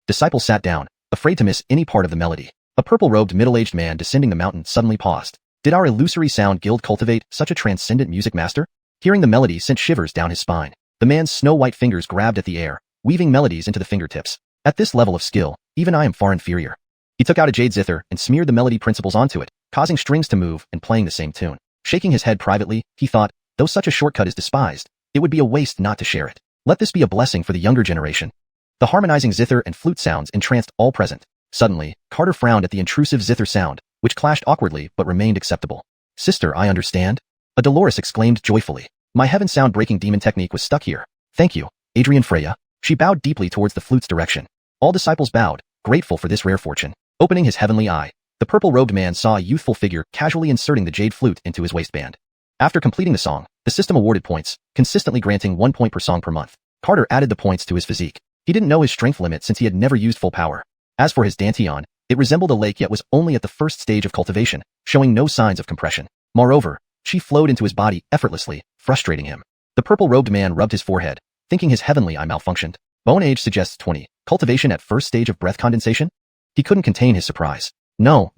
Disciples sat down, afraid to miss any part of the melody. A purple-robed middle-aged man descending the mountain suddenly paused. Did our illusory sound guild cultivate such a transcendent music master? Hearing the melody sent shivers down his spine. The man's snow-white fingers grabbed at the air, weaving melodies into the fingertips. At this level of skill, even I am far inferior. He took out a jade zither and smeared the melody principles onto it, causing strings to move and playing the same tune. Shaking his head privately, he thought, though such a shortcut is despised, it would be a waste not to share it. Let this be a blessing for the younger generation. The harmonizing zither and flute sounds entranced all present. Suddenly, Carter frowned at the intrusive zither sound, which clashed awkwardly but remained acceptable. Sister, I understand. A Dolores exclaimed joyfully. My heaven sound-breaking demon technique was stuck here. Thank you, Adrian Freya. She bowed deeply towards the flute's direction. All disciples bowed, grateful for this rare fortune. Opening his heavenly eye, the purple-robed man saw a youthful figure casually inserting the jade flute into his waistband. After completing the song, the system awarded points, consistently granting 1 point per song per month. Carter added the points to his physique. He didn't know his strength limit since he had never used full power. As for his dantian, it resembled a lake yet was only at the first stage of cultivation, showing no signs of compression. Moreover, she flowed into his body effortlessly, frustrating him. The purple-robed man rubbed his forehead, thinking his heavenly eye malfunctioned. Bone age suggests 20. Cultivation at first stage of breath condensation? He couldn't contain his surprise. No,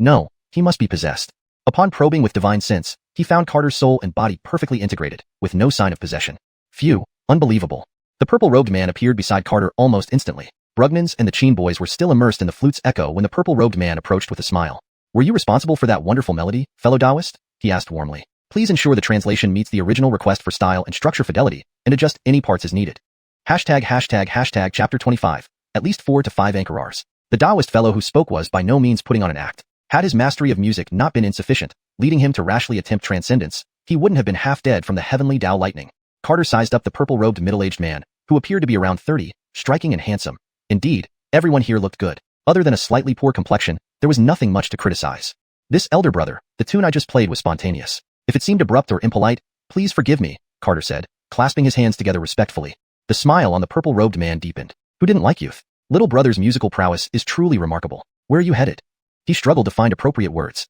he must be possessed. Upon probing with divine sense, he found Carter's soul and body perfectly integrated, with no sign of possession. Phew, unbelievable. The purple-robed man appeared beside Carter almost instantly. Brugnans and the Cheen boys were still immersed in the flute's echo when the purple-robed man approached with a smile. Were you responsible for that wonderful melody, fellow Taoist? He asked warmly. Please ensure the translation meets the original request for style and structure fidelity, and adjust any parts as needed. ####Chapter 25. At least 4 to 5 anchorars. The Taoist fellow who spoke was by no means putting on an act. Had his mastery of music not been insufficient, leading him to rashly attempt transcendence, he wouldn't have been half dead from the heavenly Tao lightning. Carter sized up the purple-robed middle-aged man, who appeared to be around 30, striking and handsome. Indeed, everyone here looked good. Other than a slightly poor complexion, there was nothing much to criticize. This elder brother, the tune I just played was spontaneous. If it seemed abrupt or impolite, please forgive me, Carter said, clasping his hands together respectfully. The smile on the purple-robed man deepened. Who didn't like youth? Little brother's musical prowess is truly remarkable. Where are you headed? He struggled to find appropriate words.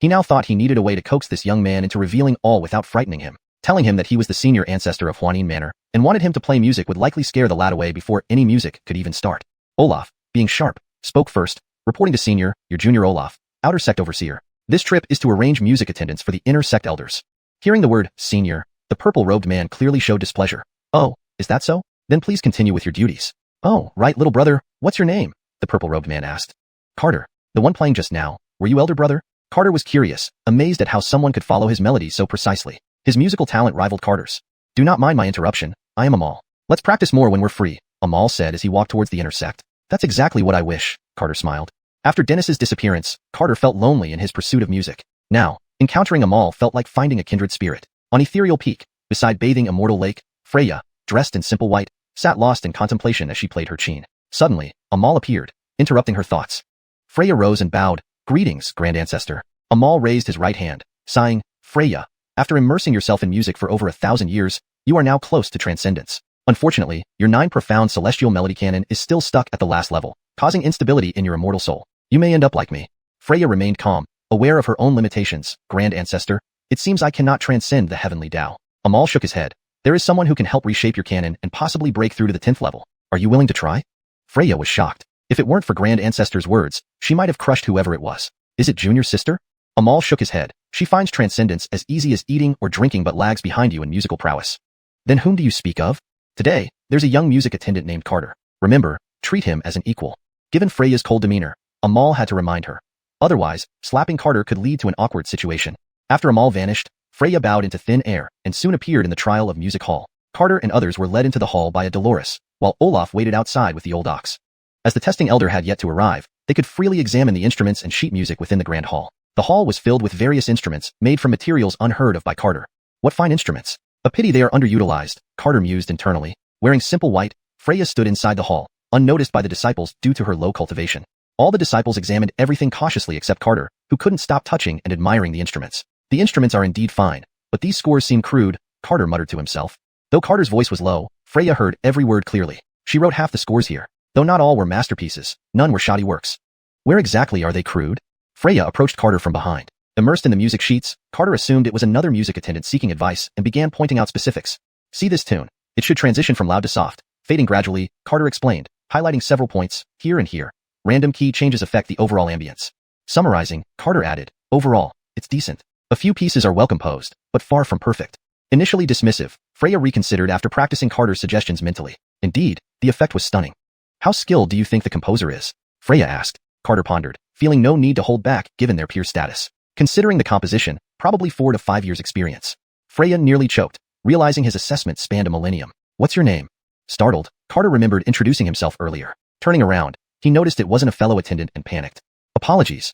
He now thought he needed a way to coax this young man into revealing all without frightening him. Telling him that he was the senior ancestor of Huanin Manor, and wanted him to play music would likely scare the lad away before any music could even start. Olaf, being sharp, spoke first, reporting to Senior, your junior Olaf, outer sect overseer. This trip is to arrange music attendance for the inner sect elders. Hearing the word, senior, the purple-robed man clearly showed displeasure. Oh, is that so? Then please continue with your duties. Oh, right, little brother, what's your name? The purple-robed man asked. Carter, the one playing just now. Were you elder brother? Carter was curious, amazed at how someone could follow his melody so precisely. His musical talent rivaled Carter's. Do not mind my interruption, I am Amal. Let's practice more when we're free, Amal said as he walked towards the inner sect. That's exactly what I wish, Carter smiled. After Dennis's disappearance, Carter felt lonely in his pursuit of music. Now, encountering Amal felt like finding a kindred spirit. On Ethereal Peak, beside bathing Immortal Lake, Freya, dressed in simple white, sat lost in contemplation as she played her cheen. Suddenly, Amal appeared, interrupting her thoughts. Freya rose and bowed. Greetings, Grand Ancestor. Amal raised his right hand, sighing, Freya, after immersing yourself in music for over 1,000 years, you are now close to transcendence. Unfortunately, your 9 profound celestial melody canon is still stuck at the last level, causing instability in your immortal soul. You may end up like me. Freya remained calm, aware of her own limitations. Grand Ancestor, it seems I cannot transcend the heavenly Tao. Amal shook his head. There is someone who can help reshape your canon and possibly break through to the 10th level. Are you willing to try? Freya was shocked. If it weren't for Grand Ancestor's words, she might have crushed whoever it was. Is it Junior's sister? Amal shook his head. She finds transcendence as easy as eating or drinking but lags behind you in musical prowess. Then whom do you speak of? Today, there's a young music attendant named Carter. Remember, treat him as an equal. Given Freya's cold demeanor, Amal had to remind her. Otherwise, slapping Carter could lead to an awkward situation. After Amal vanished, Freya bowed into thin air and soon appeared in the trial of music hall. Carter and others were led into the hall by a Dolores, while Olaf waited outside with the old ox. As the testing elder had yet to arrive, they could freely examine the instruments and sheet music within the grand hall. The hall was filled with various instruments made from materials unheard of by Carter. What fine instruments! A pity they are underutilized, Carter mused internally. Wearing simple white, Freya stood inside the hall, unnoticed by the disciples due to her low cultivation. All the disciples examined everything cautiously except Carter, who couldn't stop touching and admiring the instruments. The instruments are indeed fine, but these scores seem crude, Carter muttered to himself. Though Carter's voice was low, Freya heard every word clearly. She wrote half the scores here. Though not all were masterpieces, none were shoddy works. Where exactly are they crude? Freya approached Carter from behind. Immersed in the music sheets, Carter assumed it was another music attendant seeking advice and began pointing out specifics. See this tune. It should transition from loud to soft, fading gradually, Carter explained, highlighting several points, here and here. Random key changes affect the overall ambience. Summarizing, Carter added, overall, it's decent. A few pieces are well composed, but far from perfect. Initially dismissive, Freya reconsidered after practicing Carter's suggestions mentally. Indeed, the effect was stunning. How skilled do you think the composer is? Freya asked. Carter pondered, feeling no need to hold back given their peer status. Considering the composition, probably 4 to 5 years experience. Freya nearly choked, realizing his assessment spanned a millennium. What's your name? Startled, Carter remembered introducing himself earlier. Turning around, he noticed it wasn't a fellow attendant and panicked. Apologies.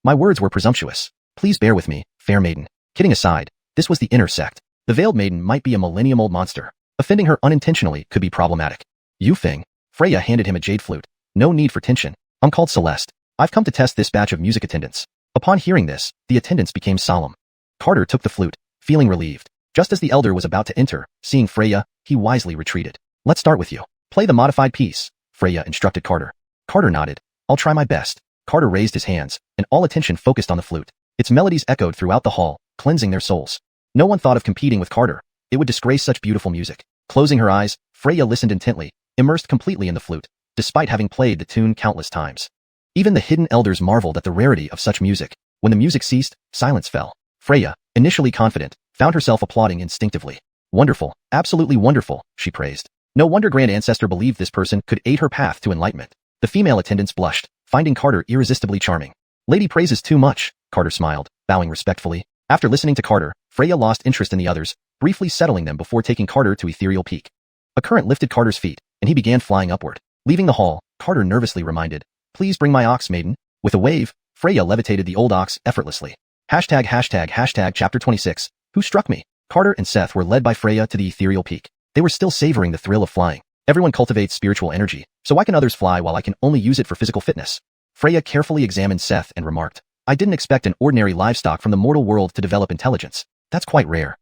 My words were presumptuous. Please bear with me, fair maiden. Kidding aside, this was the inner sect. The veiled maiden might be a millennium-old monster. Offending her unintentionally could be problematic. Yufeng. Freya handed him a jade flute. No need for tension. I'm called Celeste. I've come to test this batch of music attendants. Upon hearing this, the attendants became solemn. Carter took the flute, feeling relieved. Just as the elder was about to enter, seeing Freya, he wisely retreated. Let's start with you. Play the modified piece, Freya instructed Carter. Carter nodded. I'll try my best. Carter raised his hands, and all attention focused on the flute. Its melodies echoed throughout the hall, cleansing their souls. No one thought of competing with Carter. It would disgrace such beautiful music. Closing her eyes, Freya listened intently, immersed completely in the flute, despite having played the tune countless times. Even the hidden elders marveled at the rarity of such music. When the music ceased, silence fell. Freya, initially confident, found herself applauding instinctively. Wonderful, absolutely wonderful, she praised. No wonder Grand Ancestor believed this person could aid her path to enlightenment. The female attendants blushed, finding Carter irresistibly charming. Lady praises too much, Carter smiled, bowing respectfully. After listening to Carter, Freya lost interest in the others, briefly settling them before taking Carter to Ethereal Peak. A current lifted Carter's feet, and he began flying upward. Leaving the hall, Carter nervously reminded, please bring my ox, maiden. With a wave, Freya levitated the old ox effortlessly. ##### Chapter 26, Who Struck Me? Carter and Seth were led by Freya to the Ethereal Peak. They were still savoring the thrill of flying. Everyone cultivates spiritual energy, so why can others fly while I can only use it for physical fitness? Freya carefully examined Seth and remarked, I didn't expect an ordinary livestock from the mortal world to develop intelligence. That's quite rare.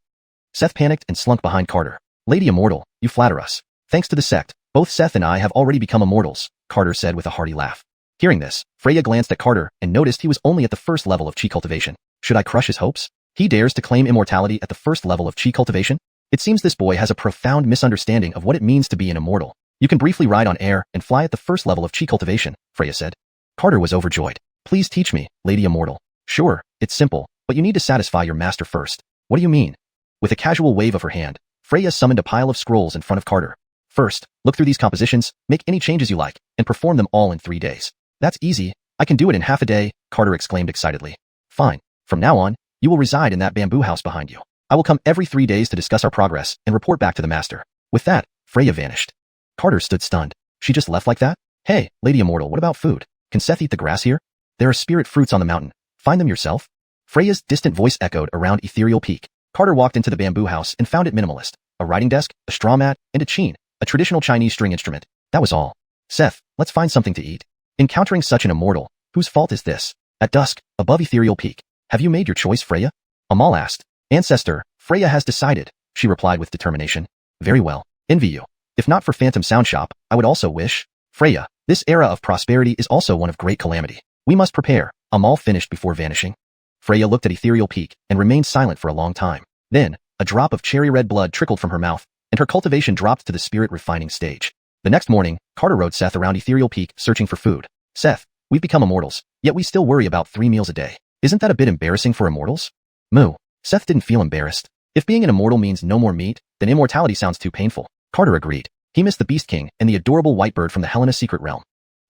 Seth panicked and slunk behind Carter. Lady Immortal, you flatter us. Thanks to the sect, both Seth and I have already become immortals, Carter said with a hearty laugh. Hearing this, Freya glanced at Carter and noticed he was only at the first level of chi cultivation. Should I crush his hopes? He dares to claim immortality at the first level of chi cultivation? It seems this boy has a profound misunderstanding of what it means to be an immortal. You can briefly ride on air and fly at the first level of chi cultivation, Freya said. Carter was overjoyed. Please teach me, Lady Immortal. Sure, it's simple, but you need to satisfy your master first. What do you mean? With a casual wave of her hand, Freya summoned a pile of scrolls in front of Carter. First, look through these compositions, make any changes you like, and perform them all in 3 days. That's easy. I can do it in half a day, Carter exclaimed excitedly. Fine. From now on, you will reside in that bamboo house behind you. I will come every 3 days to discuss our progress and report back to the master. With that, Freya vanished. Carter stood stunned. She just left like that? Hey, Lady Immortal, what about food? Can Seth eat the grass here? There are spirit fruits on the mountain. Find them yourself? Freya's distant voice echoed around Ethereal Peak. Carter walked into the bamboo house and found it minimalist. A writing desk, a straw mat, and a chin, a traditional Chinese string instrument. That was all. Seth, let's find something to eat. Encountering such an immortal, whose fault is this? At dusk, above Ethereal Peak. Have you made your choice, Freya? Amal asked. Ancestor, Freya has decided, she replied with determination. Very well. Envy you. If not for Phantom Sound Shop, I would also wish. Freya, this era of prosperity is also one of great calamity. We must prepare, Amal finished before vanishing. Freya looked at Ethereal Peak and remained silent for a long time. Then, a drop of cherry red blood trickled from her mouth, and her cultivation dropped to the spirit refining stage. The next morning, Carter rode Seth around Ethereal Peak searching for food. Seth, we've become immortals, yet we still worry about 3 meals a day. Isn't that a bit embarrassing for immortals? Moo. Seth didn't feel embarrassed. If being an immortal means no more meat, then immortality sounds too painful. Carter agreed. He missed the Beast King and the adorable white bird from the Helena secret realm.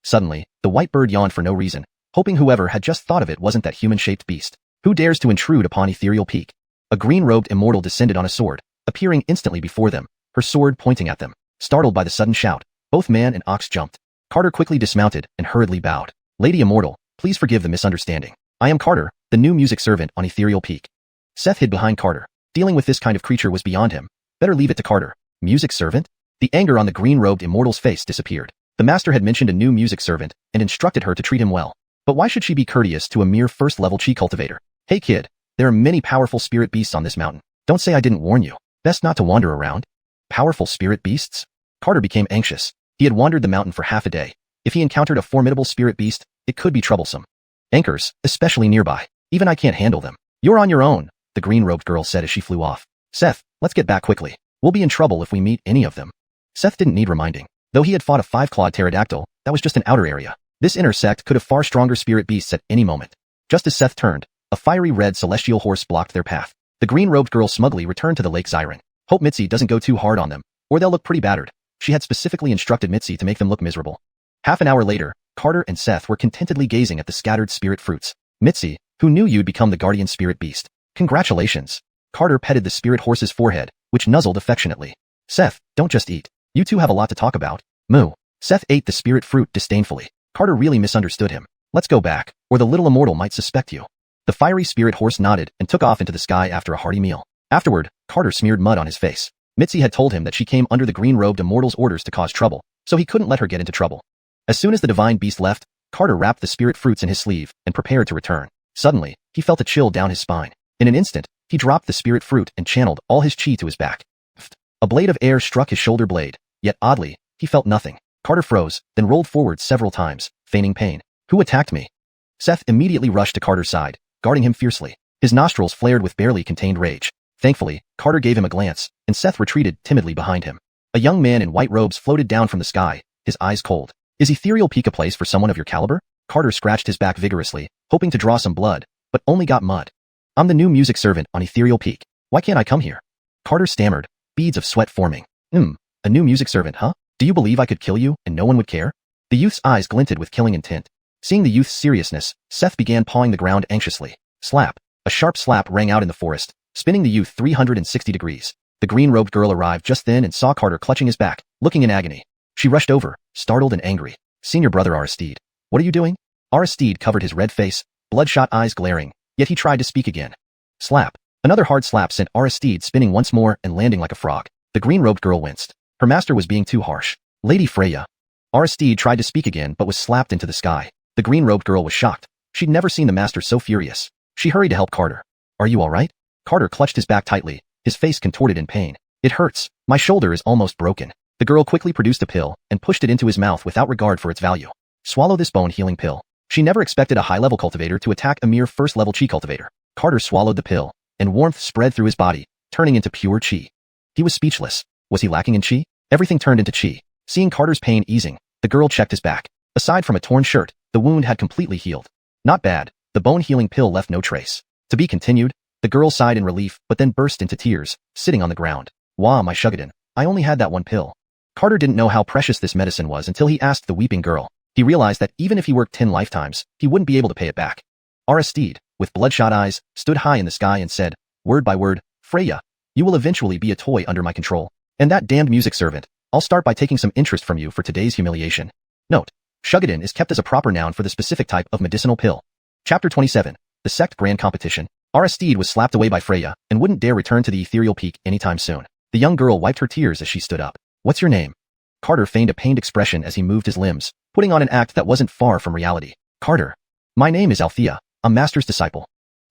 Suddenly, the white bird yawned for no reason, hoping whoever had just thought of it wasn't that human-shaped beast. Who dares to intrude upon Ethereal Peak? A green-robed immortal descended on a sword, appearing instantly before them, her sword pointing at them. Startled by the sudden shout, both man and ox jumped. Carter quickly dismounted and hurriedly bowed. Lady Immortal, please forgive the misunderstanding. I am Carter, the new music servant on Ethereal Peak. Seth hid behind Carter. Dealing with this kind of creature was beyond him. Better leave it to Carter. Music servant? The anger on the green-robed immortal's face disappeared. The master had mentioned a new music servant and instructed her to treat him well. But why should she be courteous to a mere first-level chi cultivator? Hey kid, there are many powerful spirit beasts on this mountain. Don't say I didn't warn you. Best not to wander around. Powerful spirit beasts? Carter became anxious. He had wandered the mountain for half a day. If he encountered a formidable spirit beast, it could be troublesome. Anchors, especially nearby. Even I can't handle them. You're on your own, the green-robed girl said as she flew off. Seth, let's get back quickly. We'll be in trouble if we meet any of them. Seth didn't need reminding. Though he had fought a 5-clawed pterodactyl, that was just an outer area. This inner sect could have far stronger spirit beasts at any moment. Just as Seth turned, a fiery red celestial horse blocked their path. The green-robed girl smugly returned to the Lake Xiren. Hope Mitzi doesn't go too hard on them, or they'll look pretty battered. She had specifically instructed Mitzi to make them look miserable. Half an hour later, Carter and Seth were contentedly gazing at the scattered spirit fruits. Mitzi, who knew you'd become the guardian spirit beast? Congratulations. Carter petted the spirit horse's forehead, which nuzzled affectionately. Seth, don't just eat. You two have a lot to talk about. Moo. Seth ate the spirit fruit disdainfully. Carter really misunderstood him. Let's go back, or the little immortal might suspect you. The fiery spirit horse nodded and took off into the sky after a hearty meal. Afterward, Carter smeared mud on his face. Mitzi had told him that she came under the green-robed immortal's orders to cause trouble, so he couldn't let her get into trouble. As soon as the divine beast left, Carter wrapped the spirit fruits in his sleeve and prepared to return. Suddenly, he felt a chill down his spine. In an instant, he dropped the spirit fruit and channeled all his chi to his back. A blade of air struck his shoulder blade, yet oddly, he felt nothing. Carter froze, then rolled forward several times, feigning pain. Who attacked me? Seth immediately rushed to Carter's side, guarding him fiercely. His nostrils flared with barely contained rage. Thankfully, Carter gave him a glance, and Seth retreated timidly behind him. A young man in white robes floated down from the sky, his eyes cold. Is Ethereal Peak a place for someone of your caliber? Carter scratched his back vigorously, hoping to draw some blood, but only got mud. I'm the new music servant on Ethereal Peak. Why can't I come here? Carter stammered, beads of sweat forming. A new music servant, huh? Do you believe I could kill you and no one would care? The youth's eyes glinted with killing intent. Seeing the youth's seriousness, Seth began pawing the ground anxiously. Slap. A sharp slap rang out in the forest, spinning the youth 360 degrees. The green-robed girl arrived just then and saw Carter clutching his back, looking in agony. She rushed over, startled and angry. Senior brother Aristide. What are you doing? Aristide covered his red face, bloodshot eyes glaring, yet he tried to speak again. Slap. Another hard slap sent Aristide spinning once more and landing like a frog. The green-robed girl winced. Her master was being too harsh. Lady Freya. Aristide tried to speak again but was slapped into the sky. The green-robed girl was shocked. She'd never seen the master so furious. She hurried to help Carter. Are you all right? Carter clutched his back tightly, his face contorted in pain. It hurts. My shoulder is almost broken. The girl quickly produced a pill and pushed it into his mouth without regard for its value. Swallow this bone-healing pill. She never expected a high-level cultivator to attack a mere first-level chi cultivator. Carter swallowed the pill, and warmth spread through his body, turning into pure chi. He was speechless. Was he lacking in chi? Everything turned into chi. Seeing Carter's pain easing, the girl checked his back. Aside from a torn shirt, the wound had completely healed. Not bad. The bone-healing pill left no trace. To be continued, the girl sighed in relief but then burst into tears, sitting on the ground. Wah, my Shugadin. I only had that one pill. Carter didn't know how precious this medicine was until he asked the weeping girl. He realized that even if he worked 10 lifetimes, he wouldn't be able to pay it back. Aristide, with bloodshot eyes, stood high in the sky and said, word by word, Freya, you will eventually be a toy under my control. And that damned music servant, I'll start by taking some interest from you for today's humiliation. Note, Shugadin is kept as a proper noun for the specific type of medicinal pill. Chapter 27, The Sect Grand Competition. Aristide was slapped away by Freya and wouldn't dare return to the Ethereal Peak anytime soon. The young girl wiped her tears as she stood up. What's your name? Carter feigned a pained expression as he moved his limbs, putting on an act that wasn't far from reality. Carter. My name is Althea. I'm Master's disciple.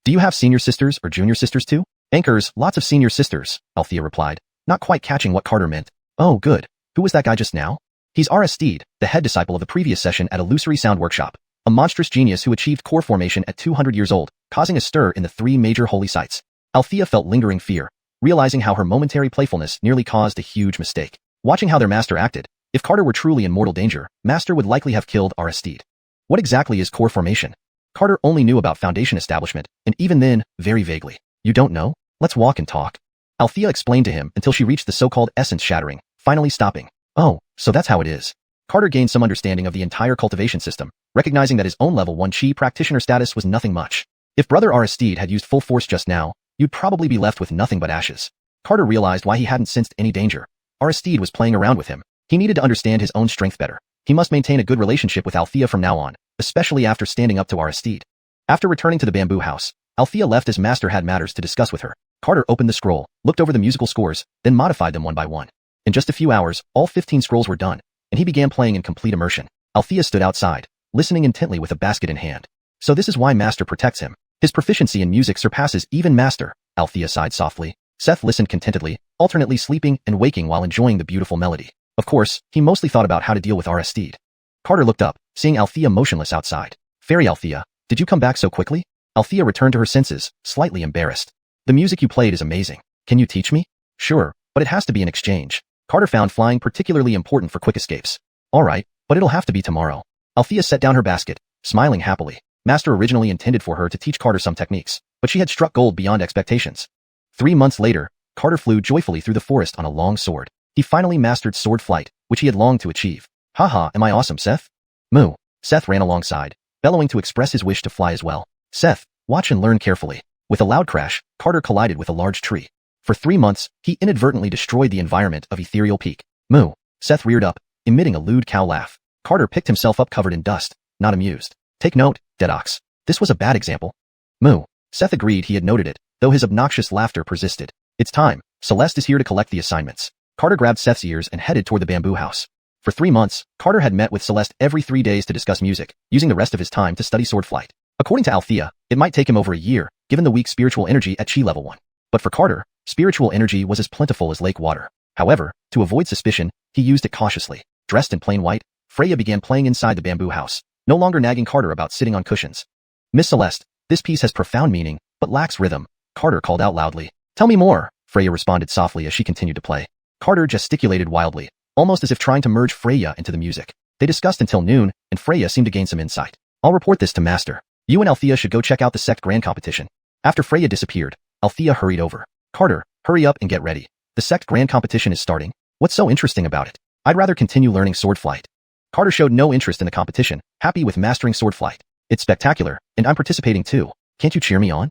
Do you have senior sisters or junior sisters too? Anchors, lots of senior sisters, Althea replied, not quite catching what Carter meant. Oh, good. Who was that guy just now? He's Aristide, the head disciple of the previous session at Illusory Sound Workshop, a monstrous genius who achieved core formation at 200 years old, causing a stir in the 3 major holy sites. Althea felt lingering fear, realizing how her momentary playfulness nearly caused a huge mistake. Watching how their master acted, If Carter were truly in mortal danger, Master would likely have killed Aristide. What exactly is core formation? Carter only knew about foundation establishment, and even then, very vaguely. You don't know? Let's walk and talk. Althea explained to him until she reached the so-called essence shattering, finally stopping. Oh, so that's how it is. Carter gained some understanding of the entire cultivation system, recognizing that his own level 1 chi practitioner status was nothing much. If Brother Aristide had used full force just now, you'd probably be left with nothing but ashes. Carter realized why he hadn't sensed any danger. Aristide was playing around with him. He needed to understand his own strength better. He must maintain a good relationship with Althea from now on, especially after standing up to Aristide. After returning to the bamboo house, Althea left as Master had matters to discuss with her. Carter opened the scroll, looked over the musical scores, then modified them one by one. In just a few hours, all 15 scrolls were done, and he began playing in complete immersion. Althea stood outside, listening intently with a basket in hand. So this is why Master protects him. His proficiency in music surpasses even Master, Althea sighed softly. Seth listened contentedly, alternately sleeping and waking while enjoying the beautiful melody. Of course, he mostly thought about how to deal with Aristide. Carter looked up, seeing Althea motionless outside. Fairy Althea, did you come back so quickly? Althea returned to her senses, slightly embarrassed. The music you played is amazing. Can you teach me? Sure, but it has to be an exchange. Carter found flying particularly important for quick escapes. Alright, but it'll have to be tomorrow. Althea set down her basket, smiling happily. Master originally intended for her to teach Carter some techniques, but she had struck gold beyond expectations. 3 months later, Carter flew joyfully through the forest on a long sword. He finally mastered sword flight, which he had longed to achieve. Haha, am I awesome, Seth? Moo. Seth ran alongside, bellowing to express his wish to fly as well. Seth, watch and learn carefully. With a loud crash, Carter collided with a large tree. For 3 months, he inadvertently destroyed the environment of Ethereal Peak. Moo. Seth reared up, emitting a lewd cow laugh. Carter picked himself up covered in dust, not amused. Take note, Deadox. This was a bad example. Moo. Seth agreed he had noted it, though his obnoxious laughter persisted. It's time. Celeste is here to collect the assignments. Carter grabbed Seth's ears and headed toward the bamboo house. For 3 months, Carter had met with Celeste every 3 days to discuss music, using the rest of his time to study sword flight. According to Althea, it might take him over a year, given the weak spiritual energy at Chi level 1. But for Carter, spiritual energy was as plentiful as lake water. However, to avoid suspicion, he used it cautiously. Dressed in plain white, Freya began playing inside the bamboo house, no longer nagging Carter about sitting on cushions. Miss Celeste, this piece has profound meaning, but lacks rhythm, Carter called out loudly. Tell me more, Freya responded softly as she continued to play. Carter gesticulated wildly, almost as if trying to merge Freya into the music. They discussed until noon, and Freya seemed to gain some insight. I'll report this to Master. You and Althea should go check out the sect grand competition. After Freya disappeared, Althea hurried over. Carter, hurry up and get ready. The sect grand competition is starting. What's so interesting about it? I'd rather continue learning sword flight. Carter showed no interest in the competition, happy with mastering sword flight. It's spectacular, and I'm participating too. Can't you cheer me on?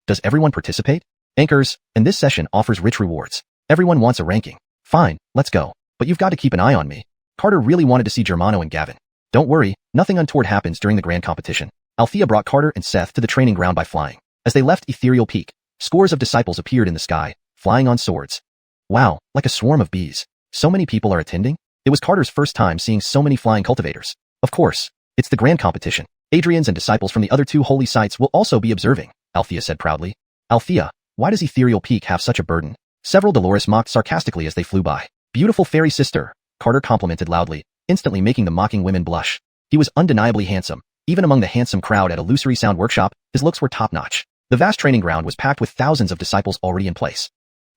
Does everyone participate? Anchors, and this session offers rich rewards. Everyone wants a ranking. Fine, let's go. But you've got to keep an eye on me. Carter really wanted to see Germano and Gavin. Don't worry, nothing untoward happens during the grand competition. Althea brought Carter and Seth to the training ground by flying. As they left Ethereal Peak, scores of disciples appeared in the sky, flying on swords. Wow, like a swarm of bees. So many people are attending? It was Carter's first time seeing so many flying cultivators. Of course, it's the grand competition. Adrians and disciples from the other 2 holy sites will also be observing, Althea said proudly. Althea, why does Ethereal Peak have such a burden? Several Dolores mocked sarcastically as they flew by. Beautiful fairy sister, Carter complimented loudly, instantly making the mocking women blush. He was undeniably handsome. Even among the handsome crowd at Illusory Sound Workshop, his looks were top-notch. The vast training ground was packed with thousands of disciples already in place.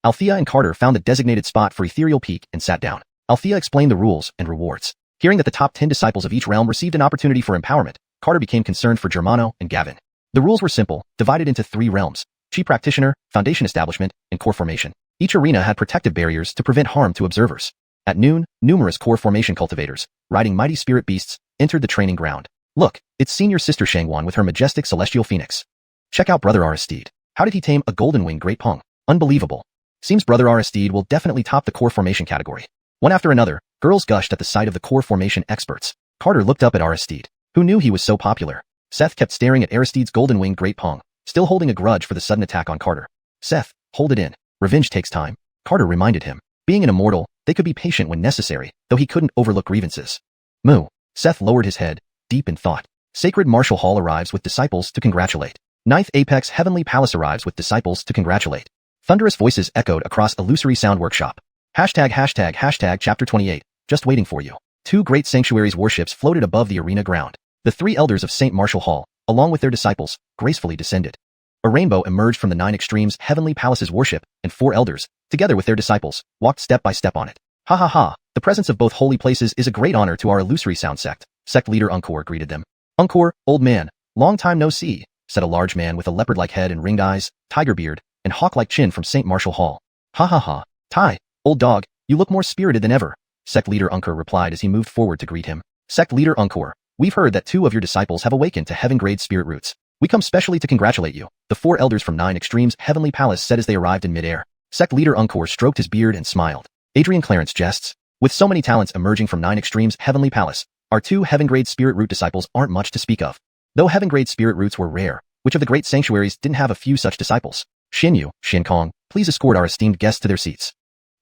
Althea and Carter found the designated spot for Ethereal Peak and sat down. Althea explained the rules and rewards. Hearing that the top 10 disciples of each realm received an opportunity for empowerment, Carter became concerned for Germano and Gavin. The rules were simple, divided into 3 realms: Chi Practitioner, Foundation Establishment, and Core Formation. Each arena had protective barriers to prevent harm to observers. At noon, numerous Core Formation cultivators, riding mighty spirit beasts, entered the training ground. Look, it's senior sister Shangwan with her majestic celestial phoenix. Check out Brother Aristide. How did he tame a golden winged great pong? Unbelievable. Seems Brother Aristide will definitely top the Core Formation category. One after another, girls gushed at the sight of the Core Formation experts. Carter looked up at Aristide, who knew he was so popular. Seth kept staring at Aristide's golden winged great pong, still holding a grudge for the sudden attack on Carter. Seth, hold it in. Revenge takes time. Carter reminded him. Being an immortal, they could be patient when necessary, though he couldn't overlook grievances. Moo. Seth lowered his head, deep in thought. Sacred Martial Hall arrives with disciples to congratulate. Ninth Apex Heavenly Palace arrives with disciples to congratulate. Thunderous voices echoed across Illusory Sound Workshop. Hashtag chapter 28, just waiting for you. 2 great sanctuaries warships floated above the arena ground. The 3 elders of St. Martial Hall, along with their disciples, gracefully descended. A rainbow emerged from the 9 extremes Heavenly Palace's warship, and 4 elders, together with their disciples, walked step by step on it. Ha ha ha, the presence of both holy places is a great honor to our illusory sound sect. Sect leader Uncor greeted them. Uncor, old man, long time no see, said a large man with a leopard-like head and ringed eyes, tiger beard, and hawk-like chin from St. Martial Hall. Ha ha ha, Tai, old dog, you look more spirited than ever, Sect leader Uncor replied as he moved forward to greet him. Sect leader Uncor, we've heard that 2 of your disciples have awakened to heaven-grade spirit roots. We come specially to congratulate you, the 4 elders from 9 Extremes Heavenly Palace said as they arrived in midair. Sect leader Uncor stroked his beard and smiled. Adrian Clarence jests. With so many talents emerging from 9 Extremes Heavenly Palace, our 2 heaven-grade spirit root disciples aren't much to speak of. Though heaven-grade spirit roots were rare, which of the great sanctuaries didn't have a few such disciples? Xinyu, Xiankong, please escort our esteemed guests to their seats.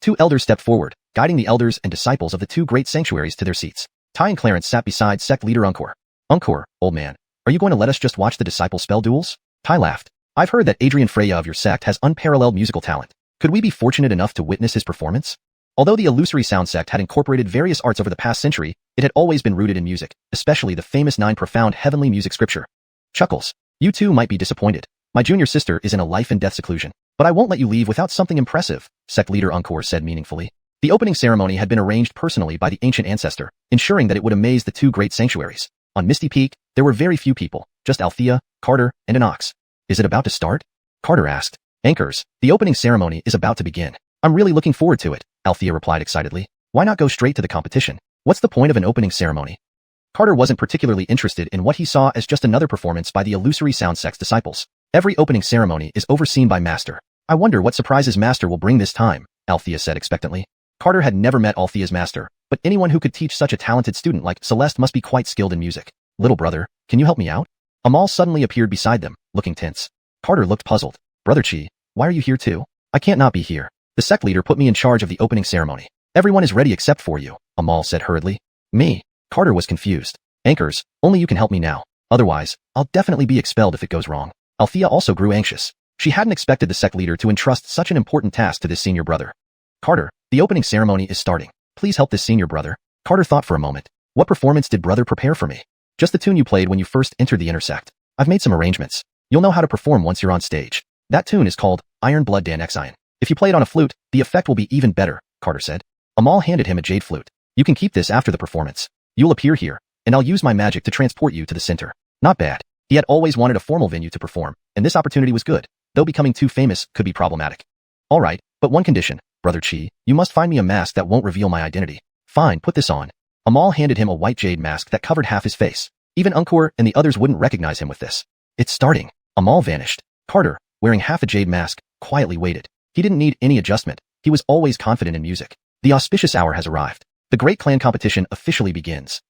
2 elders stepped forward, guiding the elders and disciples of the 2 great sanctuaries to their seats. Tai and Clarence sat beside sect leader Uncor. Uncor, old man, are you going to let us just watch the disciple spell duels? Tai laughed. I've heard that Adrian Freya of your sect has unparalleled musical talent. Could we be fortunate enough to witness his performance? Although the illusory sound sect had incorporated various arts over the past century, it had always been rooted in music, especially the famous 9 profound heavenly music scripture. Chuckles. You 2 might be disappointed. My junior sister is in a life and death seclusion, but I won't let you leave without something impressive, sect leader Uncor said meaningfully. The opening ceremony had been arranged personally by the ancient ancestor, ensuring that it would amaze the 2 great sanctuaries. On Misty Peak, there were very few people, just Althea, Carter, and an ox. Is it about to start? Carter asked. Anchors, the opening ceremony is about to begin. I'm really looking forward to it, Althea replied excitedly. Why not go straight to the competition? What's the point of an opening ceremony? Carter wasn't particularly interested in what he saw as just another performance by the illusory sound sect's disciples. Every opening ceremony is overseen by Master. I wonder what surprises Master will bring this time, Althea said expectantly. Carter had never met Althea's master, but anyone who could teach such a talented student like Celeste must be quite skilled in music. Little brother, can you help me out? Amal suddenly appeared beside them, looking tense. Carter looked puzzled. Brother Chi, why are you here too? I can't not be here. The sect leader put me in charge of the opening ceremony. Everyone is ready except for you, Amal said hurriedly. Me? Carter was confused. Anchors, only you can help me now. Otherwise, I'll definitely be expelled if it goes wrong. Althea also grew anxious. She hadn't expected the sect leader to entrust such an important task to this senior brother. Carter, the opening ceremony is starting. Please help this senior brother. Carter thought for a moment. What performance did brother prepare for me? Just the tune you played when you first entered the intersect. I've made some arrangements. You'll know how to perform once you're on stage. That tune is called Iron Blood Dan Xian. If you play it on a flute, the effect will be even better, Carter said. Amal handed him a jade flute. You can keep this after the performance. You'll appear here, and I'll use my magic to transport you to the center. Not bad. He had always wanted a formal venue to perform, and this opportunity was good, though becoming too famous could be problematic. All right, but one condition, Brother Chi, you must find me a mask that won't reveal my identity. Fine, put this on. Amal handed him a white jade mask that covered half his face. Even Uncor and the others wouldn't recognize him with this. It's starting. Amal vanished. Carter, wearing half a jade mask, quietly waited. He didn't need any adjustment. He was always confident in music. The auspicious hour has arrived. The great clan competition officially begins.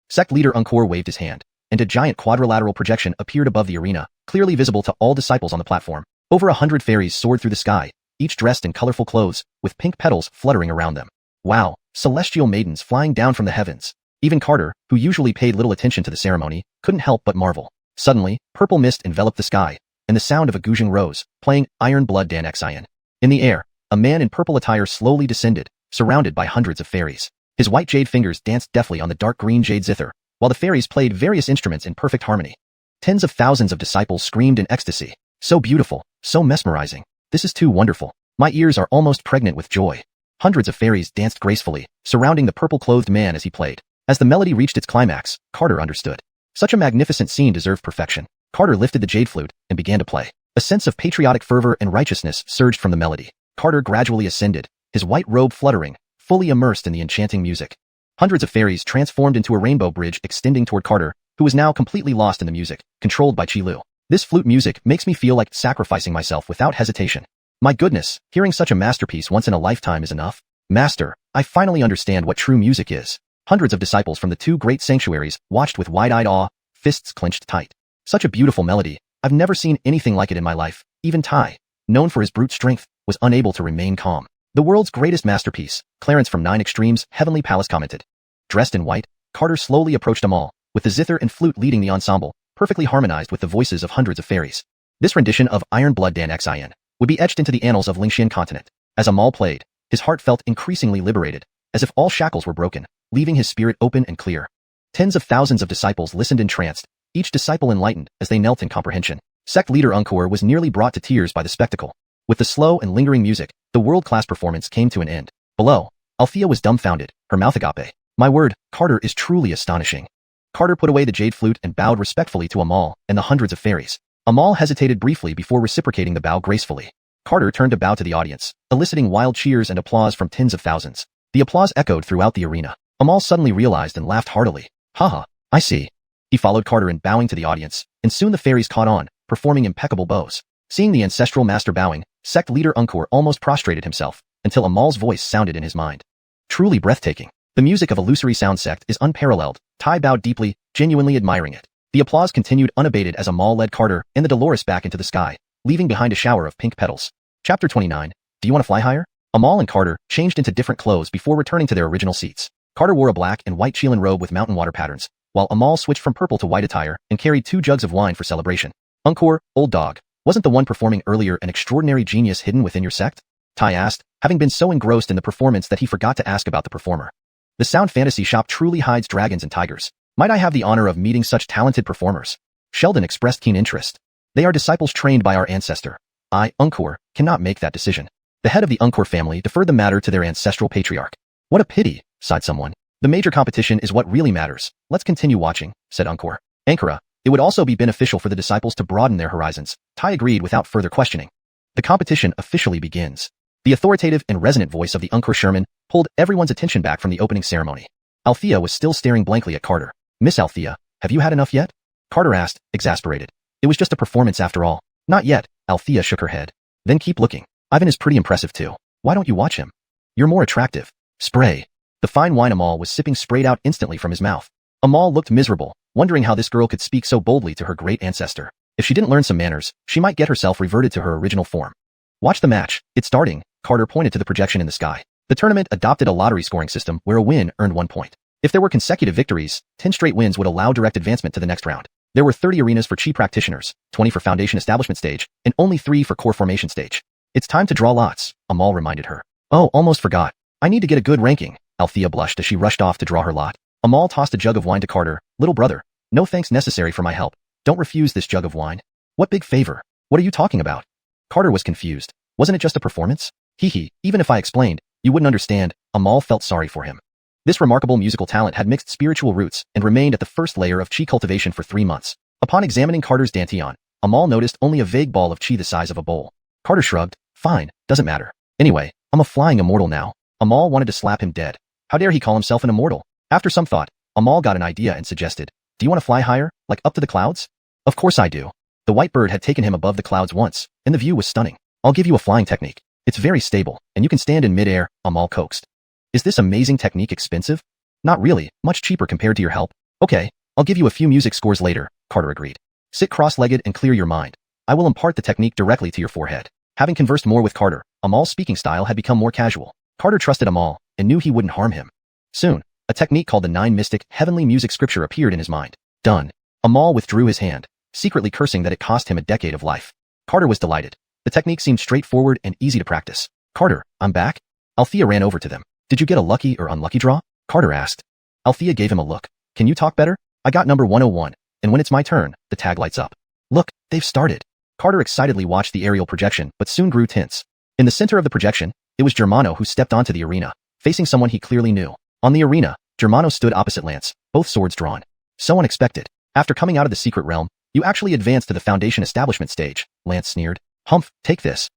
Sect leader Uncor waved his hand, and a giant quadrilateral projection appeared above the arena, clearly visible to all disciples on the platform. Over 100 fairies soared through the sky, each dressed in colorful clothes, with pink petals fluttering around them. Wow, celestial maidens flying down from the heavens. Even Carter, who usually paid little attention to the ceremony, couldn't help but marvel. Suddenly, purple mist enveloped the sky, and the sound of a guzheng rose, playing Iron Blood Dan Xian. In the air, a man in purple attire slowly descended, surrounded by hundreds of fairies. His white jade fingers danced deftly on the dark green jade zither, while the fairies played various instruments in perfect harmony. Tens of thousands of disciples screamed in ecstasy. So beautiful, so mesmerizing. This is too wonderful. My ears are almost pregnant with joy. Hundreds of fairies danced gracefully, surrounding the purple-clothed man as he played. As the melody reached its climax, Carter understood. Such a magnificent scene deserved perfection. Carter lifted the jade flute and began to play. A sense of patriotic fervor and righteousness surged from the melody. Carter gradually ascended, his white robe fluttering, fully immersed in the enchanting music. Hundreds of fairies transformed into a rainbow bridge extending toward Carter, who was now completely lost in the music, controlled by Qilu. This flute music makes me feel like sacrificing myself without hesitation. My goodness, hearing such a masterpiece once in a lifetime is enough. Master, I finally understand what true music is. Hundreds of disciples from the two great sanctuaries watched with wide-eyed awe, fists clenched tight. Such a beautiful melody. I've never seen anything like it in my life. Even Tai, known for his brute strength, was unable to remain calm. The world's greatest masterpiece, Clarence from 9 Extremes Heavenly Palace commented. Dressed in white, Carter slowly approached them all, with the zither and flute leading the ensemble, perfectly harmonized with the voices of hundreds of fairies. This rendition of Iron Blood Dan Xian would be etched into the annals of Lingxian continent. As Amal played, his heart felt increasingly liberated, as if all shackles were broken, leaving his spirit open and clear. Tens of thousands of disciples listened entranced, each disciple enlightened as they knelt in comprehension. Sect leader Uncor was nearly brought to tears by the spectacle. With the slow and lingering music, the world-class performance came to an end. Below, Althea was dumbfounded, her mouth agape. My word, Carter is truly astonishing. Carter put away the jade flute and bowed respectfully to Amal and the hundreds of fairies. Amal hesitated briefly before reciprocating the bow gracefully. Carter turned to bow to the audience, eliciting wild cheers and applause from tens of thousands. The applause echoed throughout the arena. Amal suddenly realized and laughed heartily. Haha, I see. He followed Carter in bowing to the audience, and soon the fairies caught on, performing impeccable bows. Seeing the ancestral master bowing, sect leader Unkor almost prostrated himself, until Amal's voice sounded in his mind. Truly breathtaking. The music of illusory sound sect is unparalleled. Tai bowed deeply, genuinely admiring it. The applause continued unabated as Amal led Carter and the Dolores back into the sky, leaving behind a shower of pink petals. Chapter 29. Do you want to fly higher? Amal and Carter changed into different clothes before returning to their original seats. Carter wore a black and white Chilean robe with mountain water patterns, while Amal switched from purple to white attire and carried 2 jugs of wine for celebration. Unkor, old dog, wasn't the one performing earlier an extraordinary genius hidden within your sect? Tai asked, having been so engrossed in the performance that he forgot to ask about the performer. The sound fantasy shop truly hides dragons and tigers. Might I have the honor of meeting such talented performers? Sheldon expressed keen interest. They are disciples trained by our ancestor. I, Unkor, cannot make that decision. The head of the Unkor family deferred the matter to their ancestral patriarch. What a pity, sighed someone. The major competition is what really matters. Let's continue watching, said Unkor. Ankara, it would also be beneficial for the disciples to broaden their horizons. Tai agreed without further questioning. The competition officially begins. The authoritative and resonant voice of the Unkor Sherman pulled everyone's attention back from the opening ceremony. Althea was still staring blankly at Carter. Miss Althea, have you had enough yet? Carter asked, exasperated. It was just a performance after all. Not yet, Althea shook her head. Then keep looking. Ivan is pretty impressive too. Why don't you watch him? You're more attractive. Spray. The fine wine Amal was sipping sprayed out instantly from his mouth. Amal looked miserable, wondering how this girl could speak so boldly to her great ancestor. If she didn't learn some manners, she might get herself reverted to her original form. Watch the match. It's starting. Carter pointed to the projection in the sky. The tournament adopted a lottery scoring system where a win earned 1 point. If there were consecutive victories, 10 straight wins would allow direct advancement to the next round. There were 30 arenas for Chi practitioners, 20 for Foundation Establishment stage, and only 3 for Core Formation stage. It's time to draw lots, Amal reminded her. Oh, almost forgot. I need to get a good ranking. Althea blushed as she rushed off to draw her lot. Amal tossed a jug of wine to Carter. Little brother, no thanks necessary for my help. Don't refuse this jug of wine. What big favor? What are you talking about? Carter was confused. Wasn't it just a performance? Hee, even if I explained, you wouldn't understand. Amal felt sorry for him. This remarkable musical talent had mixed spiritual roots and remained at the first layer of Chi cultivation for 3 months. Upon examining Carter's dantian, Amal noticed only a vague ball of Chi the size of a bowl. Carter shrugged. Fine, doesn't matter. Anyway, I'm a flying immortal now. Amal wanted to slap him dead. How dare he call himself an immortal? After some thought, Amal got an idea and suggested, do you want to fly higher, like up to the clouds? Of course I do. The white bird had taken him above the clouds once, and the view was stunning. I'll give you a flying technique. It's very stable, and you can stand in midair, Amal coaxed. Is this amazing technique expensive? Not really, much cheaper compared to your help. Okay, I'll give you a few music scores later, Carter agreed. Sit cross-legged and clear your mind. I will impart the technique directly to your forehead. Having conversed more with Carter, Amal's speaking style had become more casual. Carter trusted Amal, and knew he wouldn't harm him. Soon, a technique called the 9 Mystic Heavenly Music Scripture appeared in his mind. Done. Amal withdrew his hand, secretly cursing that it cost him a decade of life. Carter was delighted. The technique seemed straightforward and easy to practice. Carter, I'm back? Althea ran over to them. Did you get a lucky or unlucky draw? Carter asked. Althea gave him a look. Can you talk better? I got number 101, and when it's my turn, the tag lights up. Look, they've started. Carter excitedly watched the aerial projection, but soon grew tense. In the center of the projection, it was Germano who stepped onto the arena, facing someone he clearly knew. On the arena, Germano stood opposite Lance, both swords drawn. So unexpected. After coming out of the secret realm, you actually advanced to the Foundation Establishment stage, Lance sneered. Humph, take this.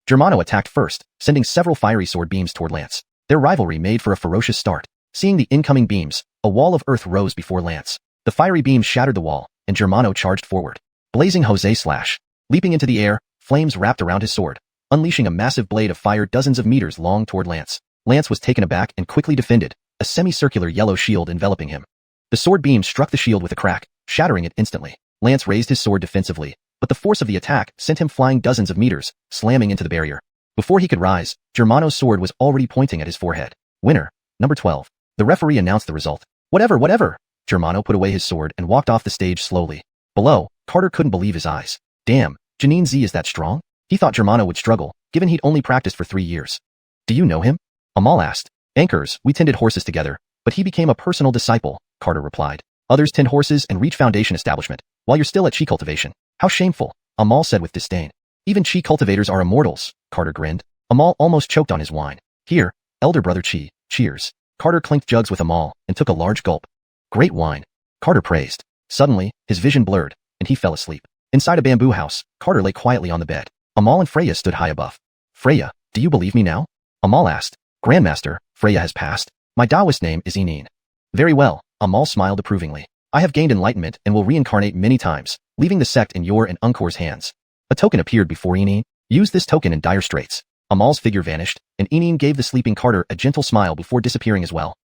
Germano attacked first, sending several fiery sword beams toward Lance. Their rivalry made for a ferocious start. Seeing the incoming beams, a wall of earth rose before Lance. The fiery beams shattered the wall, and Germano charged forward. Blazing Jose slash. Leaping into the air, flames wrapped around his sword, unleashing a massive blade of fire dozens of meters long toward Lance. Lance was taken aback and quickly defended, a semicircular yellow shield enveloping him. The sword beam struck the shield with a crack, shattering it instantly. Lance raised his sword defensively, but the force of the attack sent him flying dozens of meters, slamming into the barrier. Before he could rise, Germano's sword was already pointing at his forehead. Winner, number 12. The referee announced the result. Whatever. Germano put away his sword and walked off the stage slowly. Below, Carter couldn't believe his eyes. Damn, Janine Z is that strong? He thought Germano would struggle, given he'd only practiced for 3 years. Do you know him? Amal asked. Anchors, we tended horses together, but he became a personal disciple, Carter replied. Others tend horses and reach Foundation Establishment, while you're still at Chi Cultivation. How shameful, Amal said with disdain. Even Chi cultivators are immortals, Carter grinned. Amal almost choked on his wine. Here, elder brother Chi, Cheers. Carter clinked jugs with Amal and took a large gulp. Great wine. Carter praised. Suddenly, his vision blurred, and he fell asleep. Inside a bamboo house, Carter lay quietly on the bed. Amal and Freya stood high above. Freya, do you believe me now? Amal asked. Grandmaster, Freya has passed. My Taoist name is Inin. Very well, Amal smiled approvingly. I have gained enlightenment and will reincarnate many times, leaving the sect in your and Unkor's hands. A token appeared before Inin. Use this token in dire straits. Amal's figure vanished, and Inin gave the sleeping Carter a gentle smile before disappearing as well.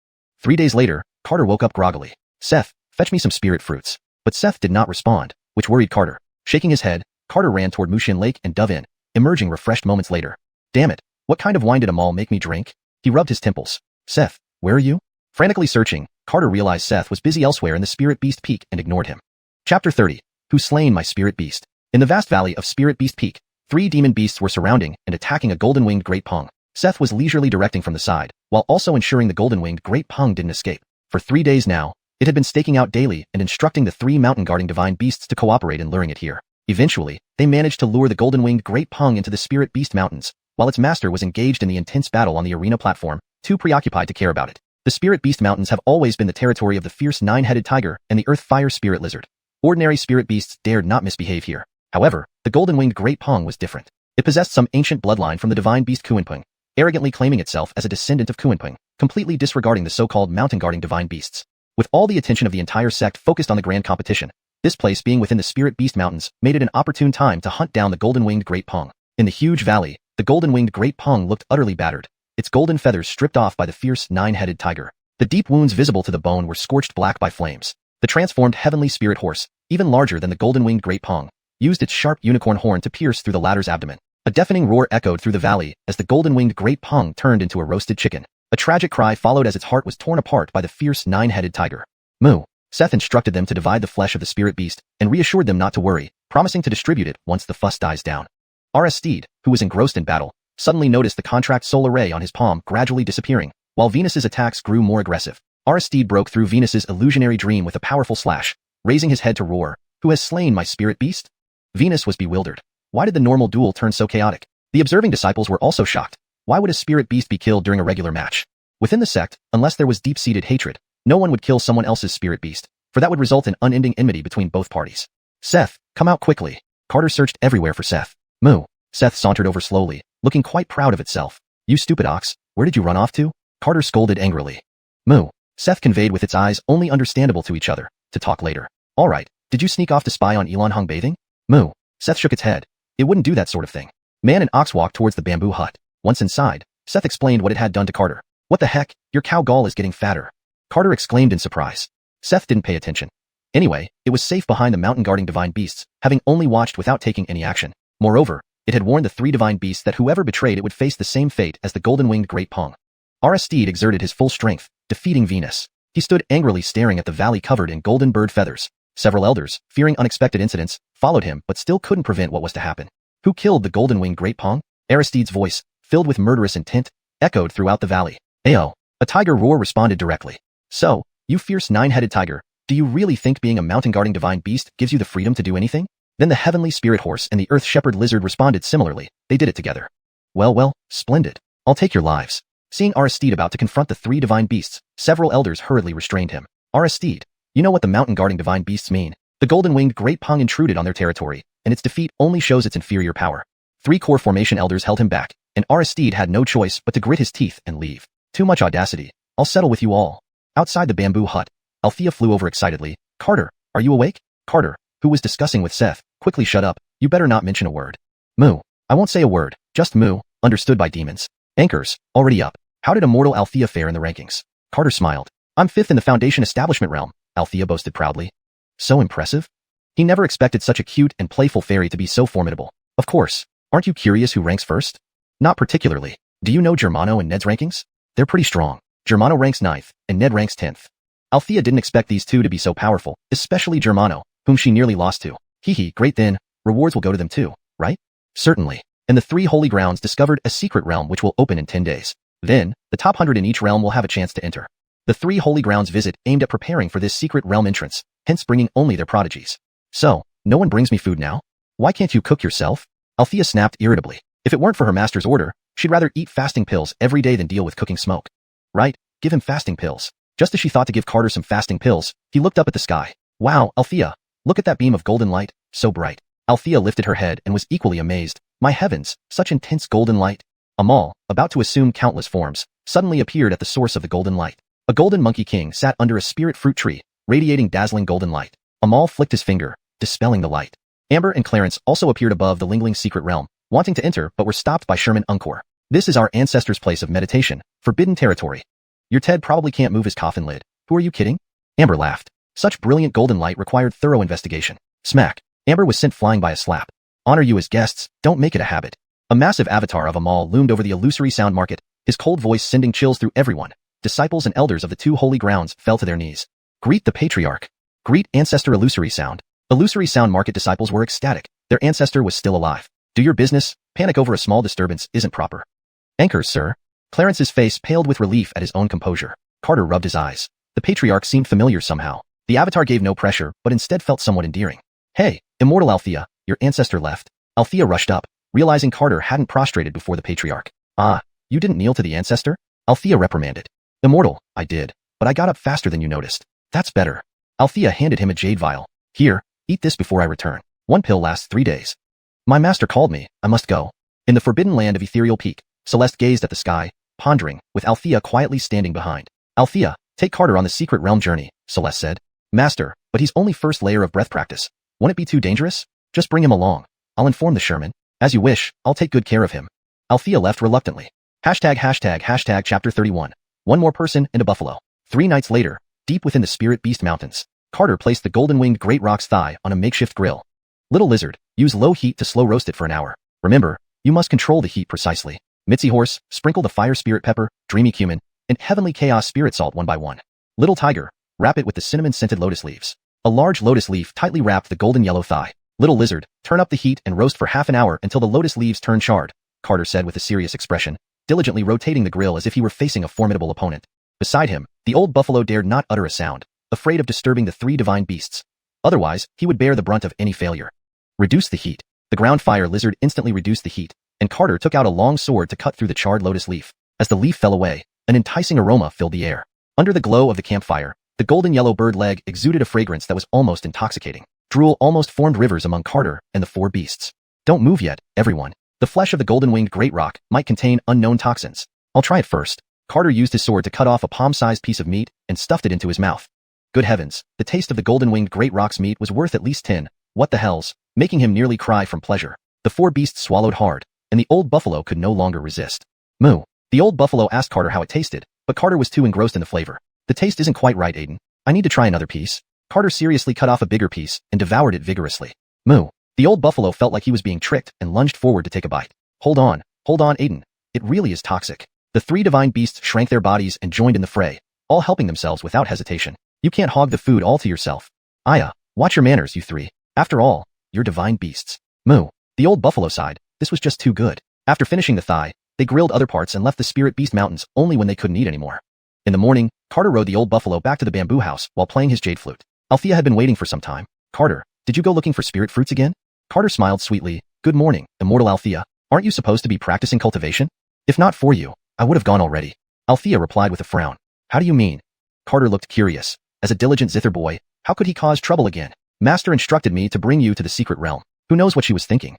3 days later, Carter woke up groggily. Seth, fetch me some spirit fruits. But Seth did not respond, which worried Carter. Shaking his head, Carter ran toward Mushin Lake and dove in, emerging refreshed moments later. Damn it, what kind of wine did Amal make me drink? He rubbed his temples. Seth, where are you? Frantically searching, Carter realized Seth was busy elsewhere in the Spirit Beast Peak and ignored him. Chapter 30. Who's slain my Spirit Beast? In the vast valley of Spirit Beast Peak, 3 demon beasts were surrounding and attacking a golden-winged great pung. Seth was leisurely directing from the side, while also ensuring the golden-winged great pung didn't escape. For 3 days now, it had been staking out daily and instructing the 3 mountain-guarding divine beasts to cooperate in luring it here. Eventually, they managed to lure the golden-winged great pung into the Spirit Beast Mountains, while its master was engaged in the intense battle on the arena platform, too preoccupied to care about it. The Spirit Beast Mountains have always been the territory of the fierce 9-headed tiger and the earth-fire spirit lizard. Ordinary spirit beasts dared not misbehave here. However, the golden-winged great pung was different. It possessed some ancient bloodline from the divine beast Kuanpung, arrogantly claiming itself as a descendant of Kuanpung, completely disregarding the so-called mountain-guarding divine beasts. With all the attention of the entire sect focused on the grand competition, this place being within the Spirit Beast Mountains made it an opportune time to hunt down the golden-winged great pung. In the huge valley, the golden-winged great pung looked utterly battered, its golden feathers stripped off by the fierce 9-headed tiger. The deep wounds visible to the bone were scorched black by flames. The transformed heavenly spirit horse, even larger than the golden-winged great pung, used its sharp unicorn horn to pierce through the latter's abdomen. A deafening roar echoed through the valley as the golden-winged great pung turned into a roasted chicken. A tragic cry followed as its heart was torn apart by the fierce 9-headed tiger. Moo. Seth instructed them to divide the flesh of the spirit beast and reassured them not to worry, promising to distribute it once the fuss dies down. Steed, who was engrossed in battle, suddenly noticed the contract solar ray on his palm gradually disappearing, while Venus's attacks grew more aggressive. Steed broke through Venus's illusionary dream with a powerful slash, raising his head to roar. Who has slain my spirit beast? Venus was bewildered. Why did the normal duel turn so chaotic? The observing disciples were also shocked. Why would a spirit beast be killed during a regular match? Within the sect, unless there was deep-seated hatred, no one would kill someone else's spirit beast, for that would result in unending enmity between both parties. Seth, come out quickly. Carter searched everywhere for Seth. Moo. Seth sauntered over slowly, looking quite proud of itself. You stupid ox, where did you run off to? Carter scolded angrily. Moo. Seth conveyed with its eyes only understandable to each other, to talk later. All right, did you sneak off to spy on Elon Hung bathing? Moo. Seth shook its head. It wouldn't do that sort of thing. Man and ox walked towards the bamboo hut. Once inside, Seth explained what it had done to Carter. What the heck, your cow gall is getting fatter. Carter exclaimed in surprise. Seth didn't pay attention. Anyway, it was safe behind the mountain guarding divine beasts, having only watched without taking any action. Moreover, it had warned the 3 divine beasts that whoever betrayed it would face the same fate as the golden-winged great pung. Steed exerted his full strength, defeating Venus. He stood angrily staring at the valley covered in golden bird feathers. Several elders, fearing unexpected incidents, followed him but still couldn't prevent what was to happen. Who killed the golden-winged great pung? Aristide's voice, filled with murderous intent, echoed throughout the valley. Ayo! A tiger roar responded directly. So, you fierce 9-headed tiger, do you really think being a mountain-guarding divine beast gives you the freedom to do anything? Then the heavenly spirit horse and the earth shepherd lizard responded similarly. They did it together. Well, splendid. I'll take your lives. Seeing Aristide about to confront the 3 divine beasts, several elders hurriedly restrained him. Aristide, you know what the mountain-guarding divine beasts mean. The golden-winged great pung intruded on their territory, and its defeat only shows its inferior power. 3 core formation elders held him back, and Aristide had no choice but to grit his teeth and leave. Too much audacity. I'll settle with you all. Outside the bamboo hut, Althea flew over excitedly. Carter, are you awake? Carter, who was discussing with Seth, quickly shut up. You better not mention a word. Moo. I won't say a word, just moo, understood by demons. Anchors, already up. How did immortal Althea fare in the rankings? Carter smiled. I'm 5th in the Foundation establishment realm, Althea boasted proudly. So impressive? He never expected such a cute and playful fairy to be so formidable. Of course. Aren't you curious who ranks first? Not particularly. Do you know Germano and Ned's rankings? They're pretty strong. Germano ranks 9th, and Ned ranks 10th. Althea didn't expect these 2 to be so powerful, especially Germano, whom she nearly lost to. Great then, rewards will go to them too, right? Certainly. And the 3 holy grounds discovered a secret realm which will open in 10 days. Then, the top 100 in each realm will have a chance to enter. The 3 holy grounds visit aimed at preparing for this secret realm entrance, hence bringing only their prodigies. So, no one brings me food now? Why can't you cook yourself? Althea snapped irritably. If it weren't for her master's order, she'd rather eat fasting pills every day than deal with cooking smoke. Right, give him fasting pills. Just as she thought to give Carter some fasting pills, he looked up at the sky. Wow, Althea, look at that beam of golden light, so bright. Althea lifted her head and was equally amazed. My heavens, such intense golden light. Amal, about to assume countless forms, suddenly appeared at the source of the golden light. A golden monkey king sat under a spirit fruit tree, radiating dazzling golden light. Amal flicked his finger, dispelling the light. Amber and Clarence also appeared above the lingling secret realm, wanting to enter but were stopped by Sherman Uncor. This is our ancestors' place of meditation, forbidden territory. Your Ted probably can't move his coffin lid. Who are you kidding? Amber laughed. Such brilliant golden light required thorough investigation. Smack. Amber was sent flying by a slap. Honor you as guests, don't make it a habit. A massive avatar of Amal loomed over the illusory sound market, his cold voice sending chills through everyone. Disciples and elders of the two holy grounds fell to their knees. Greet the patriarch. Greet ancestor illusory sound. Illusory sound market disciples were ecstatic. Their ancestor was still alive. Do your business. Panic over a small disturbance isn't proper. Anchors, sir. Clarence's face paled with relief at his own composure. Carter rubbed his eyes. The patriarch seemed familiar somehow. The avatar gave no pressure, but instead felt somewhat endearing. Hey, immortal Althea, your ancestor left. Althea rushed up, realizing Carter hadn't prostrated before the patriarch. Ah, you didn't kneel to the ancestor? Althea reprimanded. Immortal, I did, but I got up faster than you noticed. That's better. Althea handed him a jade vial. Here, eat this before I return. One pill lasts 3 days. My master called me, I must go. In the forbidden land of Ethereal Peak, Celeste gazed at the sky, pondering, with Althea quietly standing behind. Althea, take Carter on the secret realm journey, Celeste said. Master, but he's only first layer of breath practice. Won't it be too dangerous? Just bring him along. I'll inform the Sherman. As you wish, I'll take good care of him. Althea left reluctantly. Hashtag chapter 31. One more person and a buffalo. 3 nights later, deep within the Spirit Beast Mountains, Carter placed the golden-winged great rock's thigh on a makeshift grill. Little lizard, use low heat to slow roast it for an hour. Remember, you must control the heat precisely. Mitzi horse, sprinkle the fire spirit pepper, dreamy cumin, and heavenly chaos spirit salt one by one. Little tiger, wrap it with the cinnamon-scented lotus leaves. A large lotus leaf tightly wrapped the golden yellow thigh. Little lizard, turn up the heat and roast for half an hour until the lotus leaves turn charred, Carter said with a serious expression, diligently rotating the grill as if he were facing a formidable opponent. Beside him, the old buffalo dared not utter a sound, afraid of disturbing the 3 divine beasts. Otherwise, he would bear the brunt of any failure. Reduce the heat. The ground fire lizard instantly reduced the heat, and Carter took out a long sword to cut through the charred lotus leaf. As the leaf fell away, an enticing aroma filled the air. Under the glow of the campfire, the golden yellow bird leg exuded a fragrance that was almost intoxicating. Drool almost formed rivers among Carter and the 4 beasts. Don't move yet, everyone. The flesh of the golden-winged great rock might contain unknown toxins. I'll try it first. Carter used his sword to cut off a palm-sized piece of meat and stuffed it into his mouth. Good heavens, the taste of the golden-winged great rock's meat was worth at least 10. What the hells, making him nearly cry from pleasure. The 4 beasts swallowed hard, and the old buffalo could no longer resist. Moo. The old buffalo asked Carter how it tasted, but Carter was too engrossed in the flavor. The taste isn't quite right, Aiden. I need to try another piece. Carter seriously cut off a bigger piece and devoured it vigorously. Moo. The old buffalo felt like he was being tricked and lunged forward to take a bite. Hold on, Aiden. It really is toxic. The 3 divine beasts shrank their bodies and joined in the fray, all helping themselves without hesitation. You can't hog the food all to yourself. Aya, watch your manners, you 3. After all, you're divine beasts. Moo. The old buffalo sighed. This was just too good. After finishing the thigh, they grilled other parts and left the Spirit Beast Mountains only when they couldn't eat anymore. In the morning, Carter rode the old buffalo back to the bamboo house while playing his jade flute. Althea had been waiting for some time. Carter, did you go looking for spirit fruits again? Carter smiled sweetly. Good morning, immortal Althea. Aren't you supposed to be practicing cultivation? If not for you, I would have gone already. Althea replied with a frown. How do you mean? Carter looked curious. As a diligent zither boy, how could he cause trouble again? Master instructed me to bring you to the secret realm. Who knows what she was thinking?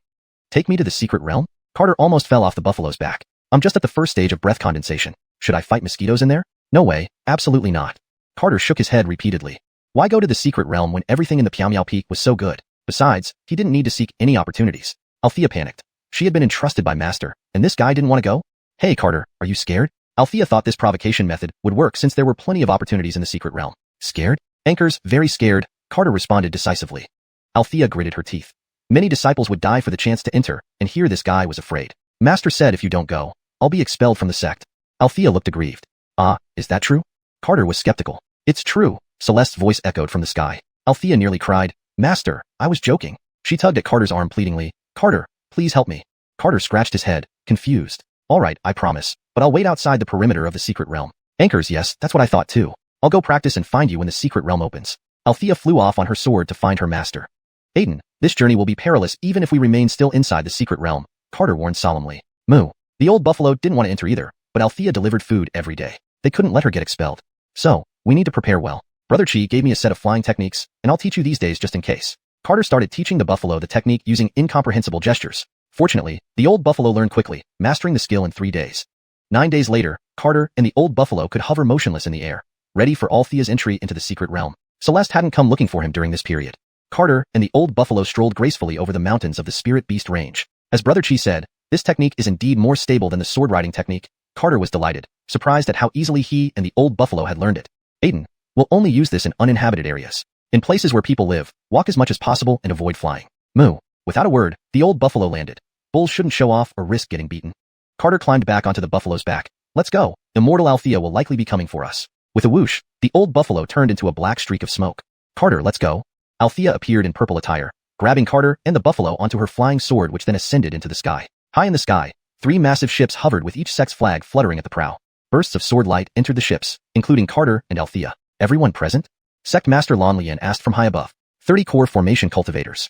Take me to the secret realm? Carter almost fell off the buffalo's back. I'm just at the first stage of breath condensation. Should I fight mosquitoes in there? No way, absolutely not. Carter shook his head repeatedly. Why go to the secret realm when everything in the Piao Miao Peak was so good? Besides, he didn't need to seek any opportunities. Althea panicked. She had been entrusted by Master, and this guy didn't want to go? Hey Carter, are you scared? Althea thought this provocation method would work since there were plenty of opportunities in the secret realm. Scared? Anchors, very scared, Carter responded decisively. Althea gritted her teeth. Many disciples would die for the chance to enter, and here this guy was afraid. Master said if you don't go, I'll be expelled from the sect. Althea looked aggrieved. Ah, is that true? Carter was skeptical. It's true, Celeste's voice echoed from the sky. Althea nearly cried. Master, I was joking. She tugged at Carter's arm pleadingly. Carter, please help me. Carter scratched his head, confused. All right, I promise, but I'll wait outside the perimeter of the secret realm. Anchors, yes, that's what I thought too. I'll go practice and find you when the secret realm opens. Althea flew off on her sword to find her master. Aiden, this journey will be perilous even if we remain still inside the secret realm, Carter warned solemnly. Moo. The old buffalo didn't want to enter either, but Althea delivered food every day. They couldn't let her get expelled. So, we need to prepare well. Brother Chi gave me a set of flying techniques, and I'll teach you these days just in case. Carter started teaching the buffalo the technique using incomprehensible gestures. Fortunately, the old buffalo learned quickly, mastering the skill in 3 days. 9 days later, Carter and the old buffalo could hover motionless in the air, ready for Althea's entry into the secret realm. Celeste hadn't come looking for him during this period. Carter and the old buffalo strolled gracefully over the mountains of the Spirit Beast range. As Brother Chi said, this technique is indeed more stable than the sword riding technique. Carter was delighted, surprised at how easily he and the old buffalo had learned it. Aiden, we'll only use this in uninhabited areas. In places where people live, walk as much as possible and avoid flying. Moo. Without a word, the old buffalo landed. Bulls shouldn't show off or risk getting beaten. Carter climbed back onto the buffalo's back. Let's go. Immortal Althea will likely be coming for us. With a whoosh, the old buffalo turned into a black streak of smoke. Carter, let's go. Althea appeared in purple attire, grabbing Carter and the buffalo onto her flying sword, which then ascended into the sky. High in the sky, 3 massive ships hovered with each sex flag fluttering at the prow. Bursts of sword light entered the ships, including Carter and Althea. Everyone present? Sect Master Lan Lian asked from high above. 30 core formation cultivators.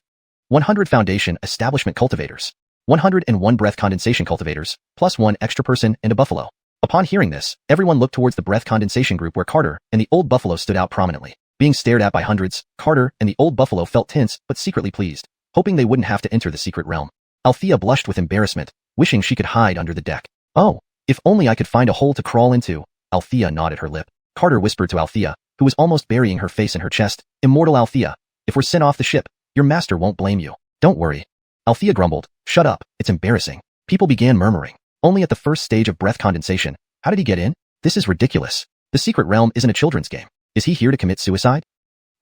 100 foundation establishment cultivators. 101 breath condensation cultivators, plus 1 extra person and a buffalo. Upon hearing this, everyone looked towards the breath condensation group where Carter and the old buffalo stood out prominently. Being stared at by hundreds, Carter and the old buffalo felt tense but secretly pleased, hoping they wouldn't have to enter the secret realm. Althea blushed with embarrassment, wishing she could hide under the deck. Oh, if only I could find a hole to crawl into. Althea gnawed her lip. Carter whispered to Althea, who was almost burying her face in her chest, Immortal Althea, if we're sent off the ship, your master won't blame you. Don't worry. Althea grumbled, shut up, it's embarrassing. People began murmuring. Only at the first stage of breath condensation. How did he get in? This is ridiculous. The secret realm isn't a children's game. Is he here to commit suicide?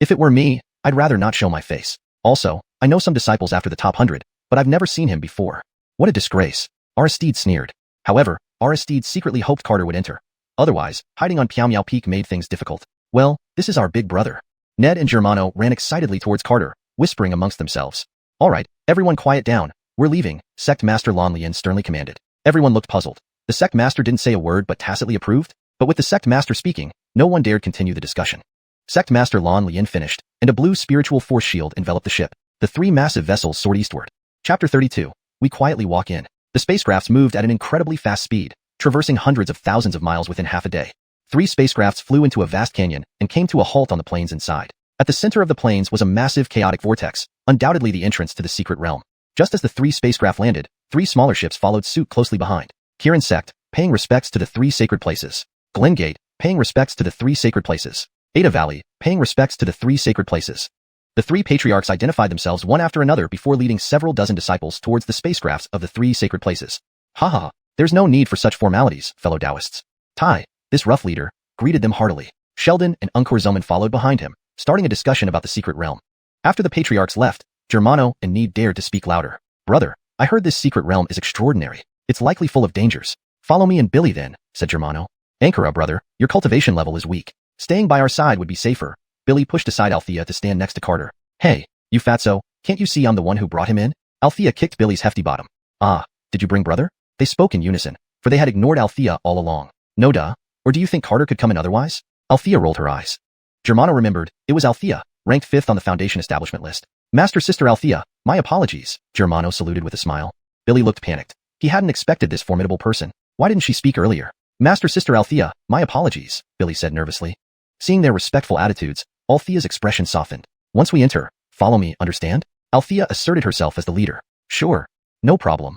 If it were me, I'd rather not show my face. Also, I know some disciples after the top 100, but I've never seen him before. What a disgrace. Aristide sneered. However, Aristide secretly hoped Carter would enter. Otherwise, hiding on Piao Miao Peak made things difficult. Well, this is our big brother. Ned and Germano ran excitedly towards Carter, whispering amongst themselves. All right, everyone quiet down. We're leaving, Sect Master Lan Lian sternly commanded. Everyone looked puzzled. The Sect Master didn't say a word but tacitly approved. But with the Sect Master speaking, no one dared continue the discussion. Sect Master Lan Lian finished, and a blue spiritual force shield enveloped the ship. The 3 massive vessels soared eastward. Chapter 32. We quietly walk in. The spacecrafts moved at an incredibly fast speed, traversing hundreds of thousands of miles within half a day. 3 spacecrafts flew into a vast canyon and came to a halt on the plains inside. At the center of the plains was a massive chaotic vortex, undoubtedly the entrance to the secret realm. Just as the 3 spacecraft landed, 3 smaller ships followed suit closely behind. Kirin Sect, paying respects to the 3 sacred places. Glengate, paying respects to the 3 sacred places. Ada Valley, paying respects to the 3 sacred places. The 3 patriarchs identified themselves one after another before leading several dozen disciples towards the spacecrafts of the 3 sacred places. Haha, there's no need for such formalities, fellow Taoists. Tai, this rough leader, greeted them heartily. Sheldon and Unkor Zoman followed behind him, starting a discussion about the secret realm. After the patriarchs left, Germano and Need dared to speak louder. Brother, I heard this secret realm is extraordinary. It's likely full of dangers. Follow me and Billy then, said Germano. Ankara, brother, your cultivation level is weak. Staying by our side would be safer. Billy pushed aside Althea to stand next to Carter. Hey, you fatso, can't you see I'm the one who brought him in? Althea kicked Billy's hefty bottom. Ah, did you bring brother? They spoke in unison, for they had ignored Althea all along. No duh. Or do you think Carter could come in otherwise? Althea rolled her eyes. Germano remembered, it was Althea, ranked 5th on the Foundation establishment list. Master Sister Althea, my apologies, Germano saluted with a smile. Billy looked panicked. He hadn't expected this formidable person. Why didn't she speak earlier? Master Sister Althea, my apologies, Billy said nervously. Seeing their respectful attitudes, Althea's expression softened. Once we enter, follow me, understand? Althea asserted herself as the leader. Sure. No problem.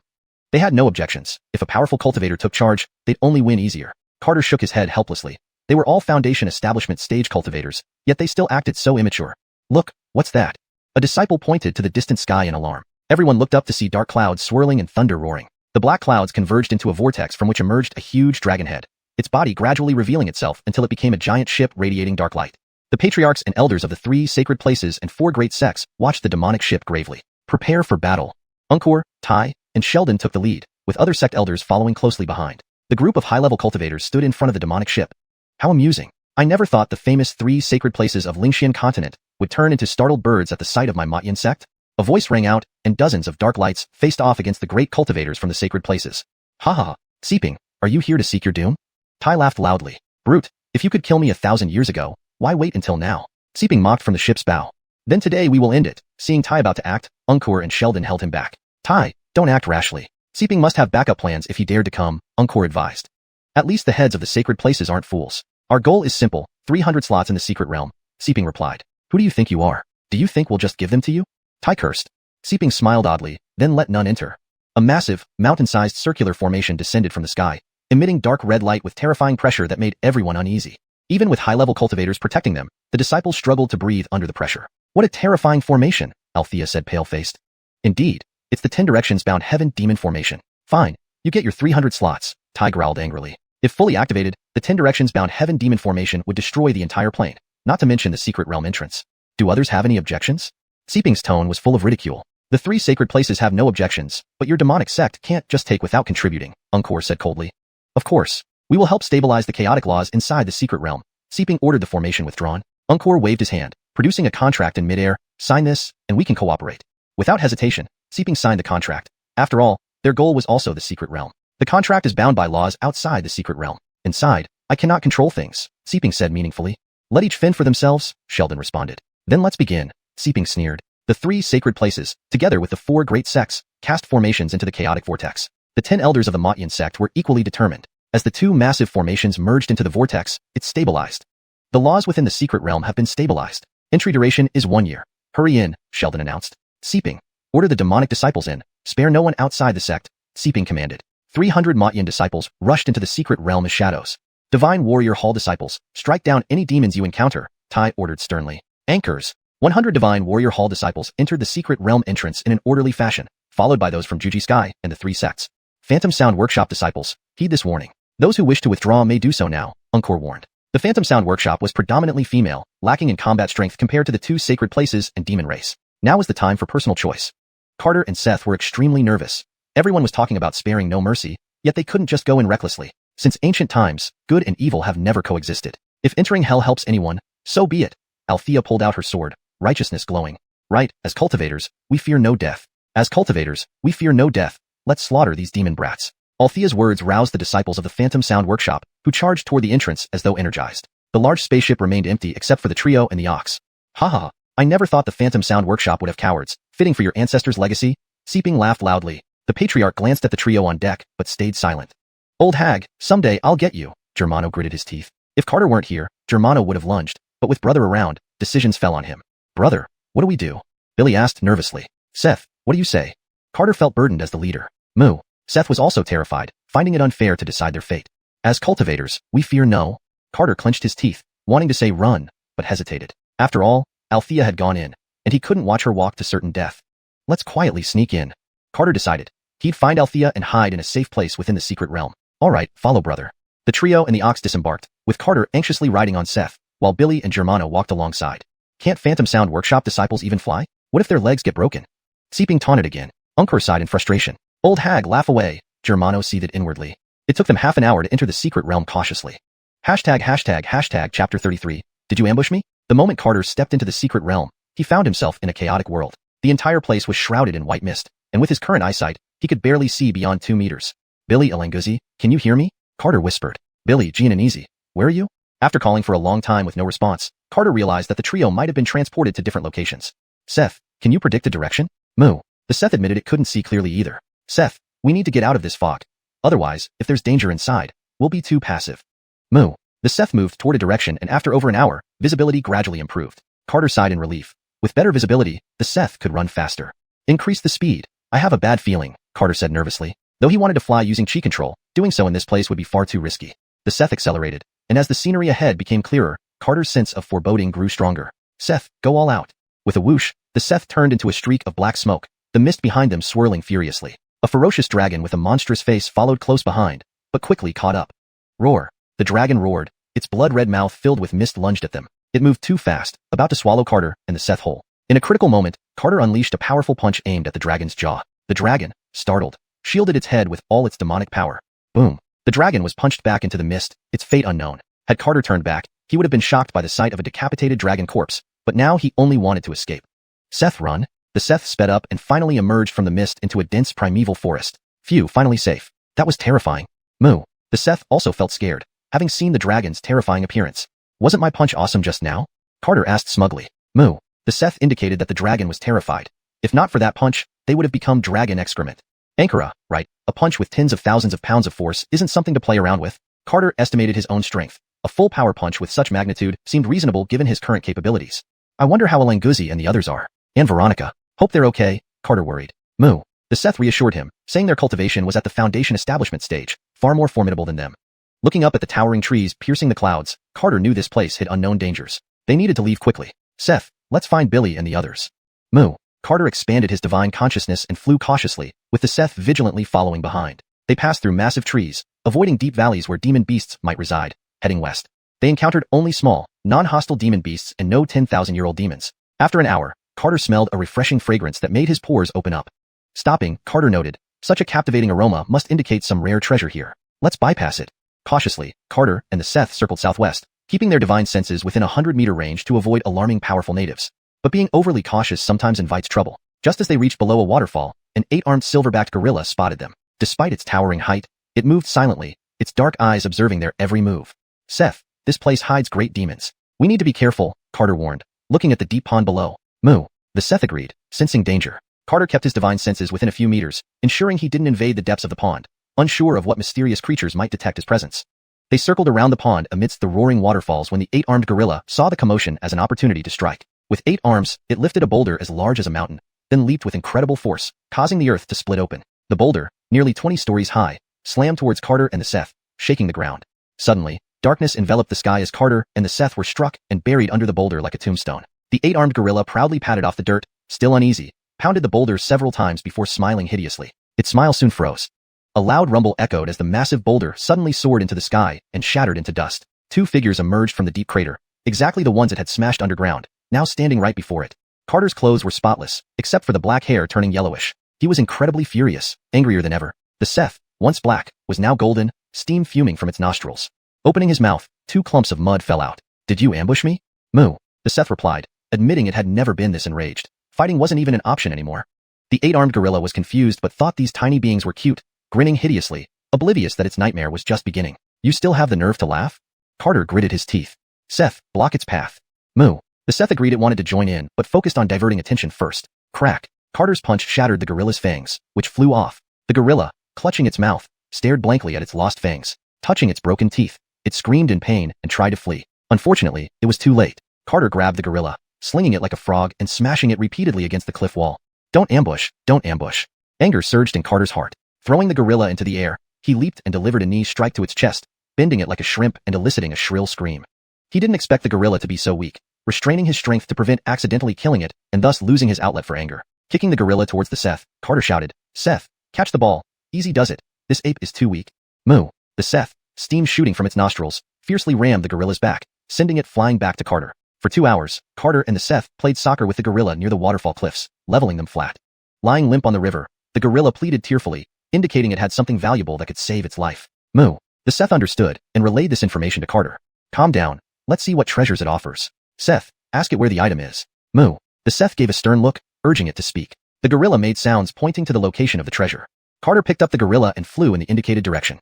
They had no objections. If a powerful cultivator took charge, they'd only win easier. Carter shook his head helplessly. They were all Foundation establishment stage cultivators, yet they still acted so immature. Look, what's that? A disciple pointed to the distant sky in alarm. Everyone looked up to see dark clouds swirling and thunder roaring. The black clouds converged into a vortex from which emerged a huge dragon head, its body gradually revealing itself until it became a giant ship radiating dark light. The patriarchs and elders of the 3 sacred places and 4 great sects watched the demonic ship gravely. Prepare for battle. Unkor, Tai, and Sheldon took the lead, with other sect elders following closely behind. The group of high-level cultivators stood in front of the demonic ship. How amusing. I never thought the famous 3 sacred places of Lingxian continent would turn into startled birds at the sight of my Matyan sect. A voice rang out, and dozens of dark lights faced off against the great cultivators from the sacred places. Haha, Seeping, are you here to seek your doom? Tai laughed loudly. Brute, if you could kill me 1,000 years ago, why wait until now? Seeping mocked from the ship's bow. Then today we will end it. Seeing Tai about to act, Unkor and Sheldon held him back. Tai, don't act rashly. Seeping must have backup plans if he dared to come, Unkor advised. At least the heads of the sacred places aren't fools. Our goal is simple, 300 slots in the secret realm, Seeping replied. Who do you think you are? Do you think we'll just give them to you? Tai cursed. Seeping smiled oddly, then let none enter. A massive, mountain-sized circular formation descended from the sky, emitting dark red light with terrifying pressure that made everyone uneasy. Even with high-level cultivators protecting them, the disciples struggled to breathe under the pressure. What a terrifying formation, Althea said pale-faced. Indeed, it's the 10 directions-bound heaven demon formation. Fine, you get your 300 slots, Tai growled angrily. If fully activated, the 10 directions-bound heaven demon formation would destroy the entire plane, not to mention the secret realm entrance. Do others have any objections? Seeping's tone was full of ridicule. The 3 sacred places have no objections, but your demonic sect can't just take without contributing, Encore said coldly. Of course, we will help stabilize the chaotic laws inside the secret realm. Seeping ordered the formation withdrawn. Encore waved his hand, producing a contract in midair. Sign this, and we can cooperate. Without hesitation, Seeping signed the contract. After all, their goal was also the secret realm. The contract is bound by laws outside the secret realm. Inside, I cannot control things, Seeping said meaningfully. Let each fend for themselves, Sheldon responded. Then let's begin, Seeping sneered. The 3 sacred places, together with the 4 great sects, cast formations into the chaotic vortex. The 10 elders of the Motyan sect were equally determined. As the 2 massive formations merged into the vortex, it stabilized. The laws within the secret realm have been stabilized. Entry duration is 1 year. Hurry in, Sheldon announced. Seeping, order the demonic disciples in. Spare no one outside the sect, Seeping commanded. 300 Motyan disciples rushed into the secret realm as shadows. Divine Warrior Hall disciples, strike down any demons you encounter, Tai ordered sternly. Anchors, 100 Divine Warrior Hall disciples entered the secret realm entrance in an orderly fashion, followed by those from Juji Sky and the 3 sects. Phantom Sound Workshop disciples, heed this warning. Those who wish to withdraw may do so now, Encore warned. The Phantom Sound Workshop was predominantly female, lacking in combat strength compared to the 2 sacred places and demon race. Now was the time for personal choice. Carter and Seth were extremely nervous. Everyone was talking about sparing no mercy, yet they couldn't just go in recklessly. Since ancient times, good and evil have never coexisted. If entering hell helps anyone, so be it. Althea pulled out her sword, righteousness glowing. Right, as cultivators, we fear no death. As cultivators, we fear no death. Let's slaughter these demon brats. Althea's words roused the disciples of the Phantom Sound Workshop, who charged toward the entrance as though energized. The large spaceship remained empty except for the trio and the ox. Ha ha, I never thought the Phantom Sound Workshop would have cowards, fitting for your ancestors' legacy. Seeping laughed loudly. The patriarch glanced at the trio on deck, but stayed silent. Old hag, someday I'll get you, Germano gritted his teeth. If Carter weren't here, Germano would have lunged, but with brother around, decisions fell on him. Brother, what do we do? Billy asked nervously. Seth, what do you say? Carter felt burdened as the leader. Moo. Seth was also terrified, finding it unfair to decide their fate. As cultivators, we fear no. Carter clenched his teeth, wanting to say run, but hesitated. After all, Althea had gone in, and he couldn't watch her walk to certain death. Let's quietly sneak in. Carter decided. He'd find Althea and hide in a safe place within the secret realm. All right, follow brother. The trio and the ox disembarked, with Carter anxiously riding on Seth, while Billy and Germano walked alongside. Can't Phantom Sound Workshop disciples even fly? What if their legs get broken? Seeping taunted again. Encore sighed in frustration. Old hag, laugh away, Germano seethed inwardly. It took them half an hour to enter the secret realm cautiously. Hashtag chapter 33. Did you ambush me? The moment Carter stepped into the secret realm, he found himself in a chaotic world. The entire place was shrouded in white mist, and with his current eyesight, he could barely see beyond 2 meters. Billy Alanguzi, can you hear me? Carter whispered. Billy, Jean and Easy, where are you? After calling for a long time with no response, Carter realized that the trio might have been transported to different locations. Seth, can you predict a direction? Moo. The Seth admitted it couldn't see clearly either. Seth, we need to get out of this fog. Otherwise, if there's danger inside, we'll be too passive. Moo. The Seth moved toward a direction and after over an hour, visibility gradually improved. Carter sighed in relief. With better visibility, the Seth could run faster. Increase the speed. I have a bad feeling, Carter said nervously. Though he wanted to fly using chi control, doing so in this place would be far too risky. The Seth accelerated, and as the scenery ahead became clearer, Carter's sense of foreboding grew stronger. Seth, go all out. With a whoosh, the Seth turned into a streak of black smoke, the mist behind them swirling furiously. A ferocious dragon with a monstrous face followed close behind, but quickly caught up. Roar. The dragon roared, its blood-red mouth filled with mist lunged at them. It moved too fast, about to swallow Carter and the Seth whole. In a critical moment, Carter unleashed a powerful punch aimed at the dragon's jaw. The dragon, startled, shielded its head with all its demonic power. Boom. The dragon was punched back into the mist, its fate unknown. Had Carter turned back, he would have been shocked by the sight of a decapitated dragon corpse, but now he only wanted to escape. Seth, run. The Seth sped up and finally emerged from the mist into a dense primeval forest. Phew, finally safe. That was terrifying. Moo. The Seth also felt scared, having seen the dragon's terrifying appearance. Wasn't my punch awesome just now? Carter asked smugly. Moo. The Seth indicated that the dragon was terrified. If not for that punch, they would have become dragon excrement. Ankara, right, a punch with tens of thousands of pounds of force isn't something to play around with. Carter estimated his own strength. A full power punch with such magnitude seemed reasonable given his current capabilities. I wonder how Alanguzi and the others are. And Veronica. Hope they're okay, Carter worried. Moo. The Seth reassured him, saying their cultivation was at the Foundation establishment stage, far more formidable than them. Looking up at the towering trees piercing the clouds, Carter knew this place hid unknown dangers. They needed to leave quickly. Seth, let's find Billy and the others. Moo. Carter expanded his divine consciousness and flew cautiously, with the Seth vigilantly following behind. They passed through massive trees, avoiding deep valleys where demon beasts might reside, heading west. They encountered only small, non-hostile demon beasts and no 10,000-year-old demons. After an hour, Carter smelled a refreshing fragrance that made his pores open up. Stopping, Carter noted, such a captivating aroma must indicate some rare treasure here. Let's bypass it. Cautiously, Carter and the Seth circled southwest, keeping their divine senses within a 100-meter range to avoid alarming powerful natives. But being overly cautious sometimes invites trouble. Just as they reached below a waterfall, an 8-armed silverbacked gorilla spotted them. Despite its towering height, it moved silently, its dark eyes observing their every move. Seth, this place hides great demons. We need to be careful, Carter warned, looking at the deep pond below. Moo. The Seth agreed, sensing danger. Carter kept his divine senses within a few meters, ensuring he didn't invade the depths of the pond, unsure of what mysterious creatures might detect his presence. They circled around the pond amidst the roaring waterfalls when the 8-armed gorilla saw the commotion as an opportunity to strike. With 8 arms, it lifted a boulder as large as a mountain, then leaped with incredible force, causing the earth to split open. The boulder, nearly 20 stories high, slammed towards Carter and the Seth, shaking the ground. Suddenly, darkness enveloped the sky as Carter and the Seth were struck and buried under the boulder like a tombstone. The 8-armed gorilla proudly patted off the dirt, still uneasy, pounded the boulder several times before smiling hideously. Its smile soon froze. A loud rumble echoed as the massive boulder suddenly soared into the sky and shattered into dust. 2 figures emerged from the deep crater, exactly the ones it had smashed underground, now standing right before it. Carter's clothes were spotless, except for the black hair turning yellowish. He was incredibly furious, angrier than ever. The Seth, once black, was now golden, steam fuming from its nostrils. Opening his mouth, 2 clumps of mud fell out. Did you ambush me? Moo. The Seth replied, admitting it had never been this enraged. Fighting wasn't even an option anymore. The 8-armed gorilla was confused but thought these tiny beings were cute, grinning hideously, oblivious that its nightmare was just beginning. You still have the nerve to laugh? Carter gritted his teeth. Seth, block its path. Moo. The Seth agreed it wanted to join in, but focused on diverting attention first. Crack. Carter's punch shattered the gorilla's fangs, which flew off. The gorilla, clutching its mouth, stared blankly at its lost fangs. Touching its broken teeth, it screamed in pain and tried to flee. Unfortunately, it was too late. Carter grabbed the gorilla, slinging it like a frog and smashing it repeatedly against the cliff wall. Don't ambush, don't ambush. Anger surged in Carter's heart. Throwing the gorilla into the air, he leaped and delivered a knee strike to its chest, bending it like a shrimp and eliciting a shrill scream. He didn't expect the gorilla to be so weak, restraining his strength to prevent accidentally killing it and thus losing his outlet for anger. Kicking the gorilla towards the Seth, Carter shouted, Seth, catch the ball. Easy does it. This ape is too weak. Moo. The Seth, steam shooting from its nostrils, fiercely rammed the gorilla's back, sending it flying back to Carter. For 2 hours, Carter and the Seth played soccer with the gorilla near the waterfall cliffs, leveling them flat. Lying limp on the river, the gorilla pleaded tearfully, indicating it had something valuable that could save its life. Moo. The Seth understood and relayed this information to Carter. Calm down. Let's see what treasures it offers. Seth, ask it where the item is. Moo. The Seth gave a stern look, urging it to speak. The gorilla made sounds pointing to the location of the treasure. Carter picked up the gorilla and flew in the indicated direction.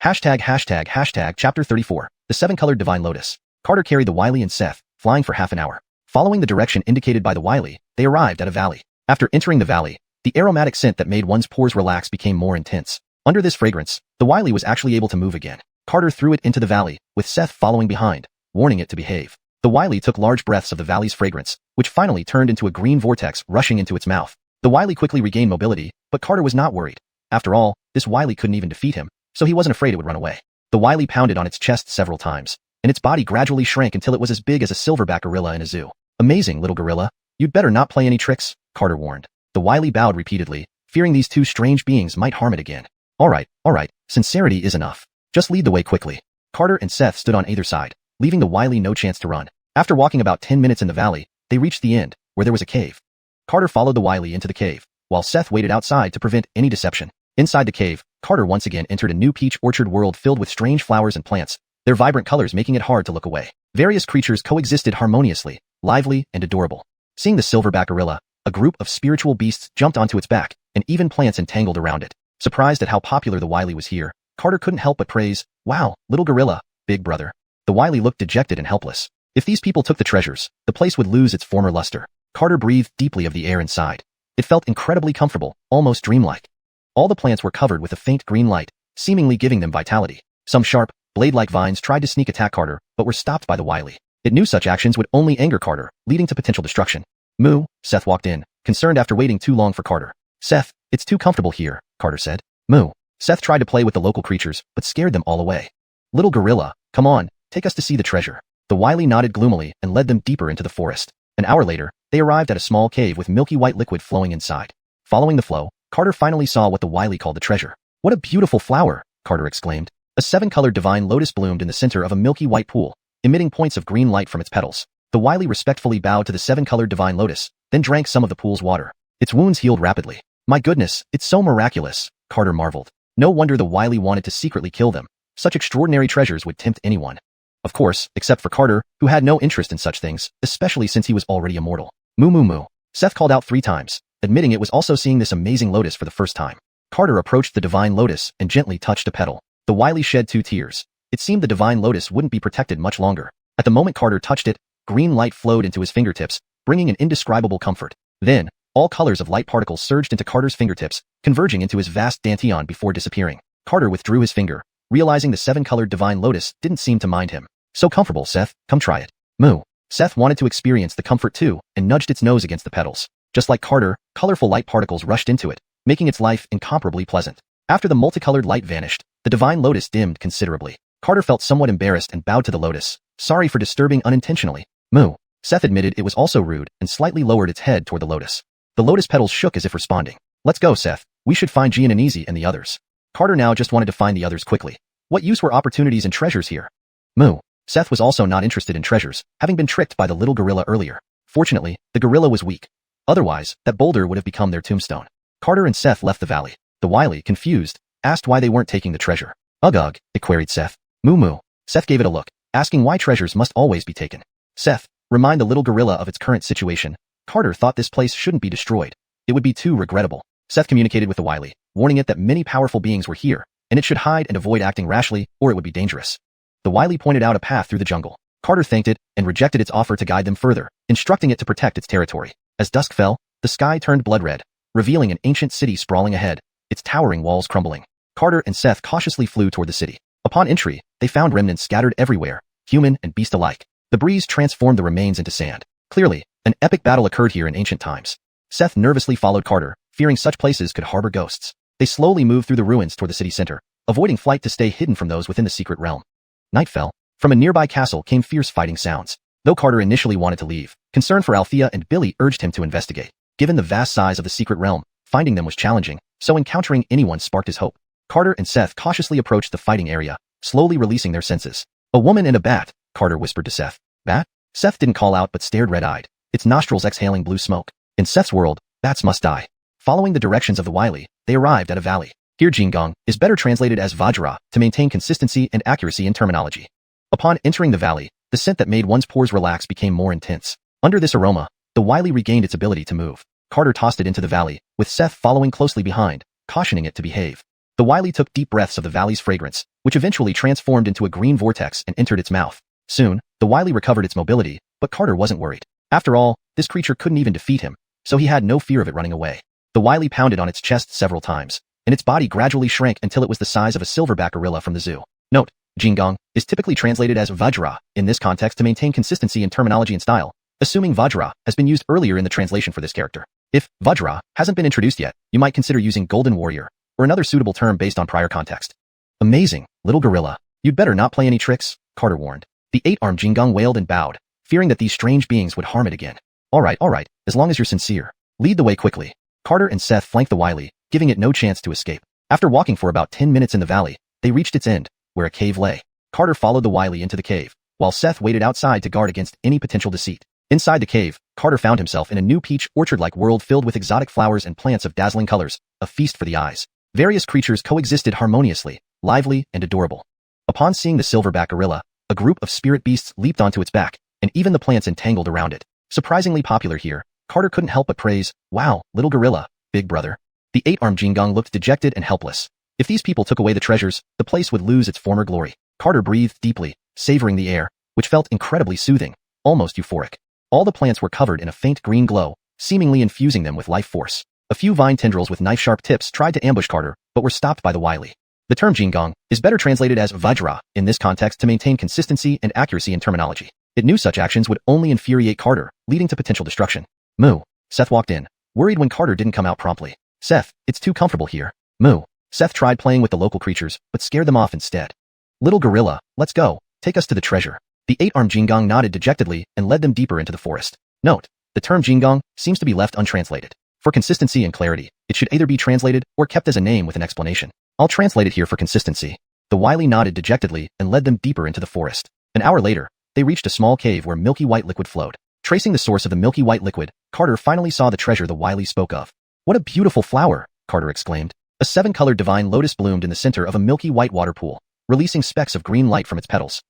Chapter 34, The 7-Colored Divine Lotus. Carter carried the Wily and Seth, flying for half an hour. Following the direction indicated by the Wily, they arrived at a valley. After entering the valley, the aromatic scent that made one's pores relax became more intense. Under this fragrance, the Wily was actually able to move again. Carter threw it into the valley, with Seth following behind, warning it to behave. The Wily took large breaths of the valley's fragrance, which finally turned into a green vortex rushing into its mouth. The Wily quickly regained mobility, but Carter was not worried. After all, this Wily couldn't even defeat him, so he wasn't afraid it would run away. The Wily pounded on its chest several times, and its body gradually shrank until it was as big as a silverback gorilla in a zoo. Amazing, little gorilla. You'd better not play any tricks, Carter warned. The Wily bowed repeatedly, fearing these 2 strange beings might harm it again. All right, sincerity is enough. Just lead the way quickly. Carter and Seth stood on either side, leaving the Wily no chance to run. After walking about 10 minutes in the valley, they reached the end, where there was a cave. Carter followed the Wily into the cave, while Seth waited outside to prevent any deception. Inside the cave, Carter once again entered a new peach orchard world filled with strange flowers and plants, their vibrant colors making it hard to look away. Various creatures coexisted harmoniously, lively and adorable. Seeing the silverback gorilla, a group of spiritual beasts jumped onto its back, and even plants entangled around it. Surprised at how popular the Wily was here, Carter couldn't help but praise, wow, little gorilla, big brother. The Wily looked dejected and helpless. If these people took the treasures, the place would lose its former luster. Carter breathed deeply of the air inside. It felt incredibly comfortable, almost dreamlike. All the plants were covered with a faint green light, seemingly giving them vitality. Some sharp, Blade-like vines tried to sneak attack Carter, but were stopped by the wily. It knew such actions would only anger Carter, leading to potential destruction. Moo, Seth walked in, concerned after waiting too long for Carter. Seth, it's too comfortable here, Carter said. Moo. Seth tried to play with the local creatures, but scared them all away. Little gorilla, come on, take us to see the treasure. The wily nodded gloomily and led them deeper into the forest. An hour later, they arrived at a small cave with milky white liquid flowing inside. Following the flow, Carter finally saw what the wily called the treasure. What a beautiful flower, Carter exclaimed. A 7-colored divine lotus bloomed in the center of a milky white pool, emitting points of green light from its petals. The wily respectfully bowed to the 7-colored divine lotus, then drank some of the pool's water. Its wounds healed rapidly. My goodness, it's so miraculous, Carter marveled. No wonder the wily wanted to secretly kill them. Such extraordinary treasures would tempt anyone. Of course, except for Carter, who had no interest in such things, especially since he was already immortal. Moo moo moo. Seth called out 3 times, admitting it was also seeing this amazing lotus for the first time. Carter approached the divine lotus and gently touched a petal. The wily shed 2 tears. It seemed the divine lotus wouldn't be protected much longer. At the moment Carter touched it, green light flowed into his fingertips, bringing an indescribable comfort. Then, all colors of light particles surged into Carter's fingertips, converging into his vast dantian before disappearing. Carter withdrew his finger, realizing the 7-colored divine lotus didn't seem to mind him. So comfortable, Seth, come try it. Moo. Seth wanted to experience the comfort too, and nudged its nose against the petals. Just like Carter, colorful light particles rushed into it, making its life incomparably pleasant. After the multicolored light vanished, the divine lotus dimmed considerably. Carter felt somewhat embarrassed and bowed to the lotus. Sorry for disturbing unintentionally. Moo. Seth admitted it was also rude and slightly lowered its head toward the lotus. The lotus petals shook as if responding. Let's go, Seth. We should find Xianxia and the others. Carter now just wanted to find the others quickly. What use were opportunities and treasures here? Moo. Seth was also not interested in treasures, having been tricked by the little gorilla earlier. Fortunately, the gorilla was weak. Otherwise, that boulder would have become their tombstone. Carter and Seth left the valley. The wily, confused, asked why they weren't taking the treasure. Ugh, it queried Seth. Moo moo. Seth gave it a look, asking why treasures must always be taken. Seth, remind the little gorilla of its current situation. Carter thought this place shouldn't be destroyed. It would be too regrettable. Seth communicated with the wily, warning it that many powerful beings were here, and it should hide and avoid acting rashly, or it would be dangerous. The wily pointed out a path through the jungle. Carter thanked it and rejected its offer to guide them further, instructing it to protect its territory. As dusk fell, the sky turned blood red, revealing an ancient city sprawling ahead, its towering walls crumbling. Carter and Seth cautiously flew toward the city. Upon entry, they found remnants scattered everywhere, human and beast alike. The breeze transformed the remains into sand. Clearly, an epic battle occurred here in ancient times. Seth nervously followed Carter, fearing such places could harbor ghosts. They slowly moved through the ruins toward the city center, avoiding flight to stay hidden from those within the secret realm. Night fell. From a nearby castle came fierce fighting sounds. Though Carter initially wanted to leave, concern for Althea and Billy urged him to investigate. Given the vast size of the secret realm, finding them was challenging, so encountering anyone sparked his hope. Carter and Seth cautiously approached the fighting area, slowly releasing their senses. A woman and a bat, Carter whispered to Seth. Bat? Seth didn't call out but stared red-eyed, its nostrils exhaling blue smoke. In Seth's world, bats must die. Following the directions of the wily, they arrived at a valley. Here Jingong is better translated as Vajra to maintain consistency and accuracy in terminology. Upon entering the valley, the scent that made one's pores relax became more intense. Under this aroma, the wily regained its ability to move. Carter tossed it into the valley, with Seth following closely behind, cautioning it to behave. The wily took deep breaths of the valley's fragrance, which eventually transformed into a green vortex and entered its mouth. Soon, the wily recovered its mobility, but Carter wasn't worried. After all, this creature couldn't even defeat him, so he had no fear of it running away. The wily pounded on its chest several times, and its body gradually shrank until it was the size of a silverback gorilla from the zoo. Note, Jingong is typically translated as Vajra in this context to maintain consistency in terminology and style, assuming Vajra has been used earlier in the translation for this character. If Vajra hasn't been introduced yet, you might consider using Golden Warrior, or another suitable term based on prior context. Amazing, little gorilla. You'd better not play any tricks, Carter warned. The 8-armed Jingong wailed and bowed, fearing that these strange beings would harm it again. All right, as long as you're sincere. Lead the way quickly. Carter and Seth flanked the wily, giving it no chance to escape. After walking for about 10 minutes in the valley, they reached its end, where a cave lay. Carter followed the wily into the cave, while Seth waited outside to guard against any potential deceit. Inside the cave, Carter found himself in a new peach orchard-like world filled with exotic flowers and plants of dazzling colors, a feast for the eyes. Various creatures coexisted harmoniously, lively and adorable. Upon seeing the silverback gorilla, a group of spirit beasts leaped onto its back, and even the plants entangled around it. Surprisingly popular here, Carter couldn't help but praise, "Wow, little gorilla, big brother." The 8-armed Jingong looked dejected and helpless. If these people took away the treasures, the place would lose its former glory. Carter breathed deeply, savoring the air, which felt incredibly soothing, almost euphoric. All the plants were covered in a faint green glow, seemingly infusing them with life force. A few vine tendrils with knife-sharp tips tried to ambush Carter, but were stopped by the wily. The term Jingong is better translated as Vajra in this context to maintain consistency and accuracy in terminology. It knew such actions would only infuriate Carter, leading to potential destruction. Moo. Seth walked in, worried when Carter didn't come out promptly. Seth, it's too comfortable here. Moo. Seth tried playing with the local creatures, but scared them off instead. Little gorilla, let's go. Take us to the treasure. The 8-armed Jingong nodded dejectedly and led them deeper into the forest. Note, the term Jingong seems to be left untranslated. For consistency and clarity, it should either be translated or kept as a name with an explanation. I'll translate it here for consistency. The wily nodded dejectedly and led them deeper into the forest. An hour later, they reached a small cave where milky white liquid flowed. Tracing the source of the milky white liquid, Carter finally saw the treasure the wily spoke of. What a beautiful flower, Carter exclaimed. A 7-colored divine lotus bloomed in the center of a milky white water pool, releasing specks of green light from its petals.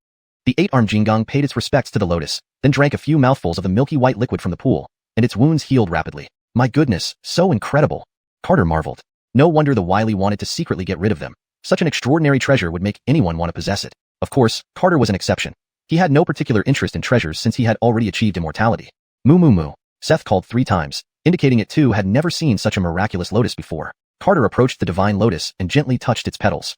The 8-armed Jingong paid its respects to the lotus, then drank a few mouthfuls of the milky white liquid from the pool, and its wounds healed rapidly. My goodness, so incredible. Carter marveled. No wonder the wily wanted to secretly get rid of them. Such an extraordinary treasure would make anyone want to possess it. Of course, Carter was an exception. He had no particular interest in treasures since he had already achieved immortality. Moo moo moo. Seth called 3 times, indicating it too had never seen such a miraculous lotus before. Carter approached the divine lotus and gently touched its petals.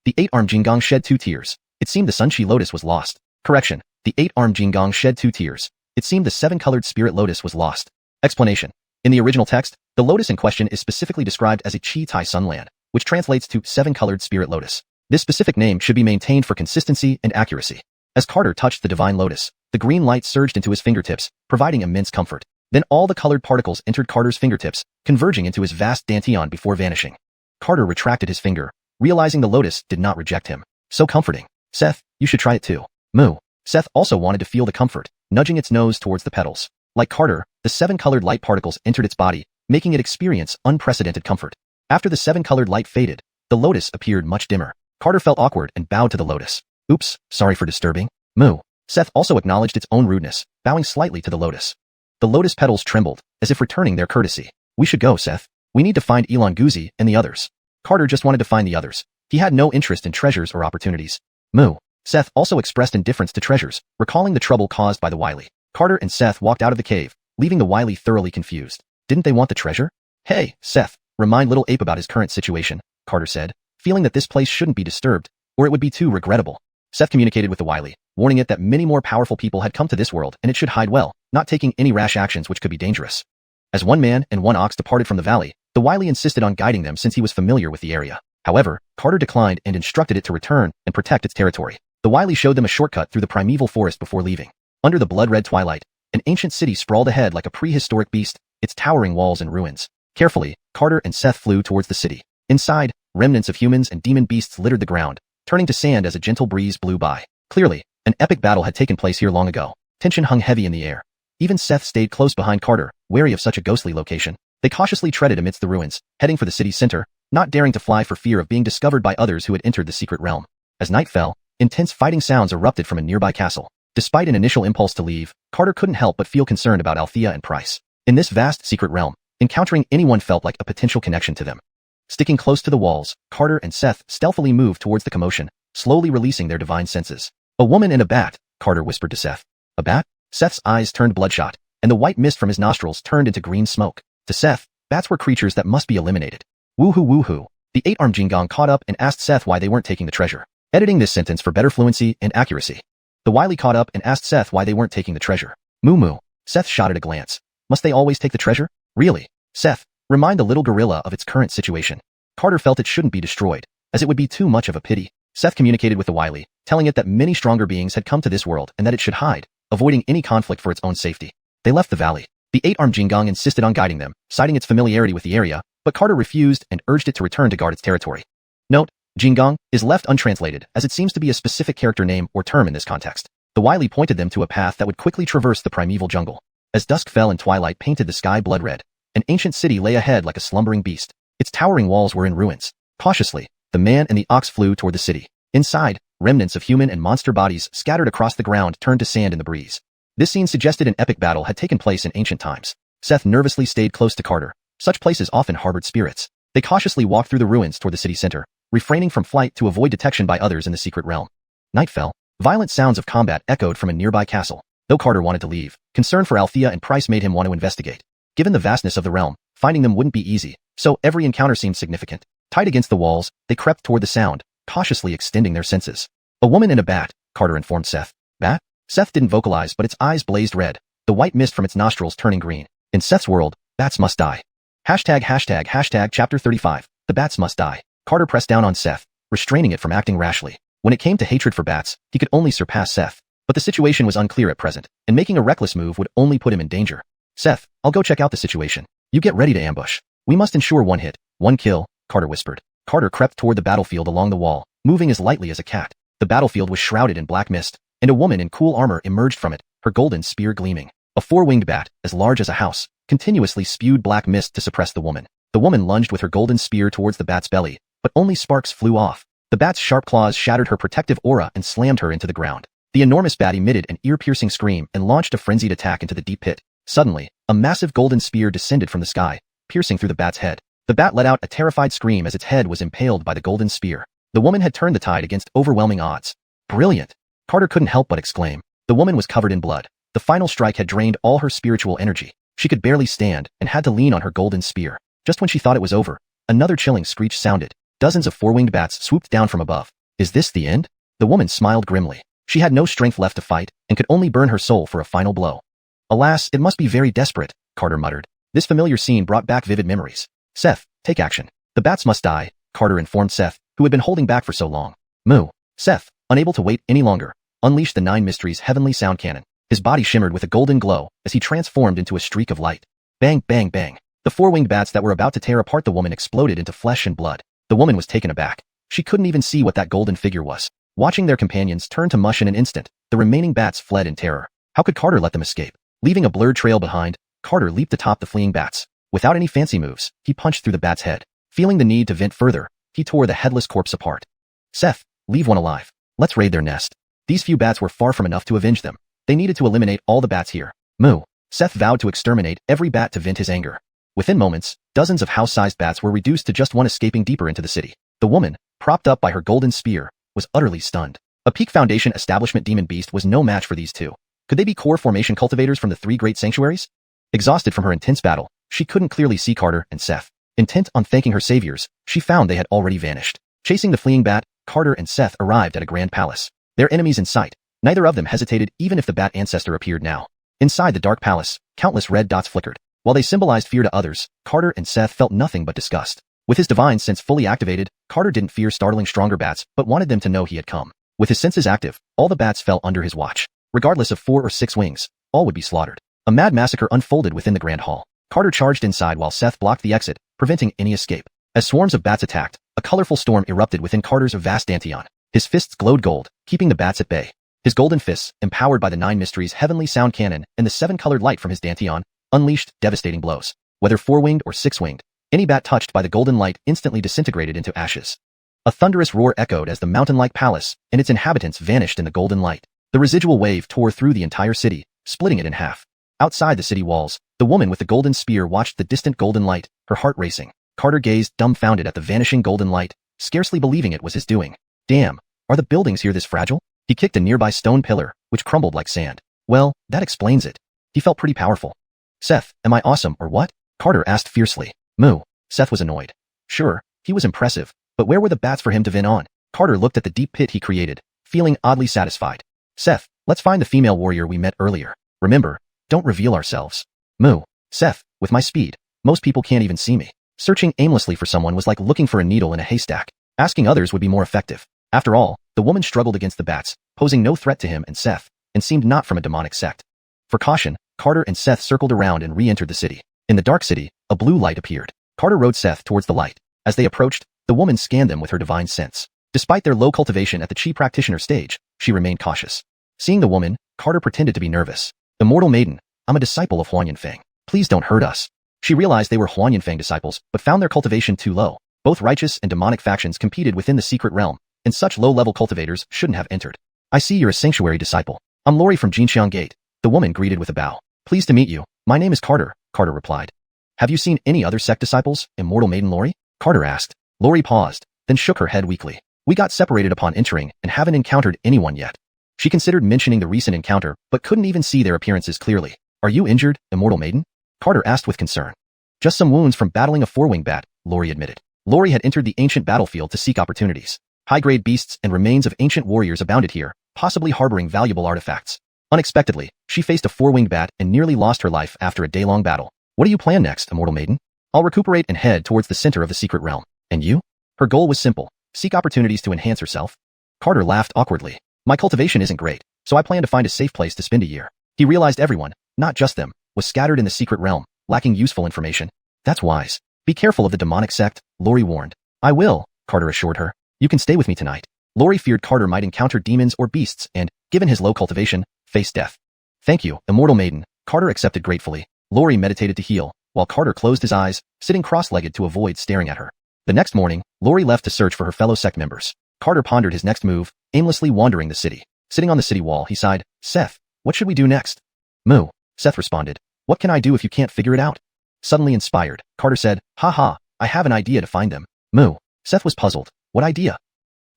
The 8-armed Jingong shed 2 tears. It seemed the Sunshi lotus was lost. Correction. The 8-armed Jingong shed 2 tears. It seemed the 7-colored spirit lotus was lost. Explanation. In the original text, the lotus in question is specifically described as a Chi Tai Sunland, which translates to 7-colored spirit lotus. This specific name should be maintained for consistency and accuracy. As Carter touched the divine lotus, the green light surged into his fingertips, providing immense comfort. Then all the colored particles entered Carter's fingertips, converging into his vast dantian before vanishing. Carter retracted his finger, realizing the lotus did not reject him. So comforting. Seth, you should try it too. Moo. Seth also wanted to feel the comfort, nudging its nose towards the petals. Like Carter, the 7-colored light particles entered its body, making it experience unprecedented comfort. After the 7-colored light faded, the lotus appeared much dimmer. Carter felt awkward and bowed to the lotus. Oops, sorry for disturbing. Moo. Seth also acknowledged its own rudeness, bowing slightly to the lotus. The lotus petals trembled, as if returning their courtesy. We should go, Seth. We need to find Elon Guzi and the others. Carter just wanted to find the others. He had no interest in treasures or opportunities. Moo. Seth also expressed indifference to treasures, recalling the trouble caused by the wily. Carter and Seth walked out of the cave, leaving the wily thoroughly confused. Didn't they want the treasure? Hey, Seth, remind little ape about his current situation, Carter said, feeling that this place shouldn't be disturbed, or it would be too regrettable. Seth communicated with the wily, warning it that many more powerful people had come to this world and it should hide well, not taking any rash actions which could be dangerous. As 1 man and 1 ox departed from the valley, the wily insisted on guiding them since he was familiar with the area. However, Carter declined and instructed it to return and protect its territory. The wily showed them a shortcut through the primeval forest before leaving. Under the blood-red twilight, an ancient city sprawled ahead like a prehistoric beast, its towering walls in ruins. Carefully, Carter and Seth flew towards the city. Inside, remnants of humans and demon beasts littered the ground, turning to sand as a gentle breeze blew by. Clearly, an epic battle had taken place here long ago. Tension hung heavy in the air. Even Seth stayed close behind Carter, wary of such a ghostly location. They cautiously treaded amidst the ruins, heading for the city's center, not daring to fly for fear of being discovered by others who had entered the secret realm. As night fell, intense fighting sounds erupted from a nearby castle. Despite an initial impulse to leave, Carter couldn't help but feel concerned about Althea and Price. In this vast secret realm, encountering anyone felt like a potential connection to them. Sticking close to the walls, Carter and Seth stealthily moved towards the commotion, slowly releasing their divine senses. A woman and a bat, Carter whispered to Seth. A bat? Seth's eyes turned bloodshot, and the white mist from his nostrils turned into green smoke. To Seth, bats were creatures that must be eliminated. Woohoo woohoo. The 8-armed Jingong caught up and asked Seth why they weren't taking the treasure. Editing this sentence for better fluency and accuracy. The wily caught up and asked Seth why they weren't taking the treasure. Moo moo. Seth shot at a glance. Must they always take the treasure? Really? Seth, remind the little gorilla of its current situation. Carter felt it shouldn't be destroyed, as it would be too much of a pity. Seth communicated with the wily, telling it that many stronger beings had come to this world and that it should hide, avoiding any conflict for its own safety. They left the valley. The 8-armed Jingong insisted on guiding them, citing its familiarity with the area, but Carter refused and urged it to return to guard its territory. Note, Jingong is left untranslated as it seems to be a specific character name or term in this context. The wily pointed them to a path that would quickly traverse the primeval jungle. As dusk fell and twilight painted the sky blood red, an ancient city lay ahead like a slumbering beast. Its towering walls were in ruins. Cautiously, the man and the ox flew toward the city. Inside, remnants of human and monster bodies scattered across the ground turned to sand in the breeze. This scene suggested an epic battle had taken place in ancient times. Seth nervously stayed close to Carter. Such places often harbored spirits. They cautiously walked through the ruins toward the city center, refraining from flight to avoid detection by others in the secret realm. Night fell. Violent sounds of combat echoed from a nearby castle. Though Carter wanted to leave, concern for Althea and Price made him want to investigate. Given the vastness of the realm, finding them wouldn't be easy, so every encounter seemed significant. Tied against the walls, they crept toward the sound, cautiously extending their senses. A woman and a bat, Carter informed Seth. Bat? Seth didn't vocalize, but its eyes blazed red, the white mist from its nostrils turning green. In Seth's world, bats must die. Hashtag chapter 35, the bats must die. Carter pressed down on Seth, restraining it from acting rashly. When it came to hatred for bats, he could only surpass Seth. But the situation was unclear at present, and making a reckless move would only put him in danger. Seth, I'll go check out the situation. You get ready to ambush. We must ensure one hit, one kill, Carter whispered. Carter crept toward the battlefield along the wall, moving as lightly as a cat. The battlefield was shrouded in black mist, and a woman in cool armor emerged from it, her golden spear gleaming. A four-winged bat, as large as a house, continuously spewed black mist to suppress the woman. The woman lunged with her golden spear towards the bat's belly, but only sparks flew off. The bat's sharp claws shattered her protective aura and slammed her into the ground. The enormous bat emitted an ear-piercing scream and launched a frenzied attack into the deep pit. Suddenly, a massive golden spear descended from the sky, piercing through the bat's head. The bat let out a terrified scream as its head was impaled by the golden spear. The woman had turned the tide against overwhelming odds. Brilliant! Carter couldn't help but exclaim. The woman was covered in blood. The final strike had drained all her spiritual energy. She could barely stand and had to lean on her golden spear. Just when she thought it was over, another chilling screech sounded. Dozens of four-winged bats swooped down from above. Is this the end? The woman smiled grimly. She had no strength left to fight and could only burn her soul for a final blow. Alas, it must be very desperate, Carter muttered. This familiar scene brought back vivid memories. Seth, take action. The bats must die, Carter informed Seth, who had been holding back for so long. Moo. Seth, unable to wait any longer, unleashed the Nine Mysteries' heavenly sound cannon. His body shimmered with a golden glow as he transformed into a streak of light. Bang, bang, bang. The four-winged bats that were about to tear apart the woman exploded into flesh and blood. The woman was taken aback. She couldn't even see what that golden figure was. Watching their companions turn to mush in an instant, the remaining bats fled in terror. How could Carter let them escape? Leaving a blurred trail behind, Carter leaped atop the fleeing bats. Without any fancy moves, he punched through the bat's head. Feeling the need to vent further, he tore the headless corpse apart. Seth, leave one alive. Let's raid their nest. These few bats were far from enough to avenge them. They needed to eliminate all the bats here. Moo. Seth vowed to exterminate every bat to vent his anger. Within moments, dozens of house-sized bats were reduced to just one escaping deeper into the city. The woman, propped up by her golden spear, was utterly stunned. A Peak Foundation establishment demon beast was no match for these two. Could they be core formation cultivators from the three great sanctuaries? Exhausted from her intense battle, she couldn't clearly see Carter and Seth. Intent on thanking her saviors, she found they had already vanished. Chasing the fleeing bat, Carter and Seth arrived at a grand palace. Their enemies in sight. Neither of them hesitated even if the bat ancestor appeared now. Inside the dark palace, countless red dots flickered. While they symbolized fear to others, Carter and Seth felt nothing but disgust. With his divine sense fully activated, Carter didn't fear startling stronger bats, but wanted them to know he had come. With his senses active, all the bats fell under his watch. Regardless of 4 or 6 wings, all would be slaughtered. A mad massacre unfolded within the grand hall. Carter charged inside while Seth blocked the exit, preventing any escape. As swarms of bats attacked, a colorful storm erupted within Carter's vast Danteon. His fists glowed gold, keeping the bats at bay. His golden fists, empowered by the Nine Mysteries' heavenly sound cannon and the 7-colored light from his Danteon, unleashed devastating blows. Whether 4-winged or 6-winged, any bat touched by the golden light instantly disintegrated into ashes. A thunderous roar echoed as the mountain-like palace and its inhabitants vanished in the golden light. The residual wave tore through the entire city, splitting it in half. Outside the city walls, the woman with the golden spear watched the distant golden light, her heart racing. Carter gazed dumbfounded at the vanishing golden light, scarcely believing it was his doing. Damn, are the buildings here this fragile? He kicked a nearby stone pillar, which crumbled like sand. Well, that explains it. He felt pretty powerful. Seth, am I awesome or what? Carter asked fiercely. Moo. Seth was annoyed. Sure, he was impressive, but where were the bats for him to vent on? Carter looked at the deep pit he created, feeling oddly satisfied. Seth, let's find the female warrior we met earlier. Remember, don't reveal ourselves. Moo. Seth, with my speed, most people can't even see me. Searching aimlessly for someone was like looking for a needle in a haystack. Asking others would be more effective. After all, the woman struggled against the bats, posing no threat to him and Seth, and seemed not from a demonic sect. For caution, Carter and Seth circled around and re-entered the city. In the dark city, a blue light appeared. Carter rode Seth towards the light. As they approached, the woman scanned them with her divine sense. Despite their low cultivation at the Chi practitioner stage, she remained cautious. Seeing the woman, Carter pretended to be nervous. Immortal Maiden, I'm a disciple of Huan Yanfeng. Please don't hurt us. She realized they were Huan Yanfeng disciples, but found their cultivation too low. Both righteous and demonic factions competed within the secret realm, and such low-level cultivators shouldn't have entered. I see you're a sanctuary disciple. I'm Lori from Jinxiang Gate. The woman greeted with a bow. Pleased to meet you. My name is Carter, Carter replied. Have you seen any other sect disciples, Immortal Maiden Lori? Carter asked. Lori paused, then shook her head weakly. We got separated upon entering and haven't encountered anyone yet. She considered mentioning the recent encounter, but couldn't even see their appearances clearly. Are you injured, Immortal Maiden? Carter asked with concern. Just some wounds from battling a 4-winged bat, Lori admitted. Lori had entered the ancient battlefield to seek opportunities. High-grade beasts and remains of ancient warriors abounded here, possibly harboring valuable artifacts. Unexpectedly, she faced a four-winged bat and nearly lost her life after a day-long battle. What do you plan next, Immortal Maiden? I'll recuperate and head towards the center of the secret realm. And you? Her goal was simple: seek opportunities to enhance herself. Carter laughed awkwardly. My cultivation isn't great, so I plan to find a safe place to spend a year. He realized everyone, not just them, was scattered in the secret realm, lacking useful information. That's wise. Be careful of the demonic sect, Lori warned. I will, Carter assured her. You can stay with me tonight. Lori feared Carter might encounter demons or beasts and, given his low cultivation, face death. Thank you, Immortal Maiden, Carter accepted gratefully. Lori meditated to heal, while Carter closed his eyes, sitting cross-legged to avoid staring at her. The next morning, Lori left to search for her fellow sect members. Carter pondered his next move, aimlessly wandering the city. Sitting on the city wall, he sighed, Seth, what should we do next? Moo, Seth responded. What can I do if you can't figure it out? Suddenly inspired, Carter said, Ha, I have an idea to find them. Moo, Seth was puzzled. What idea?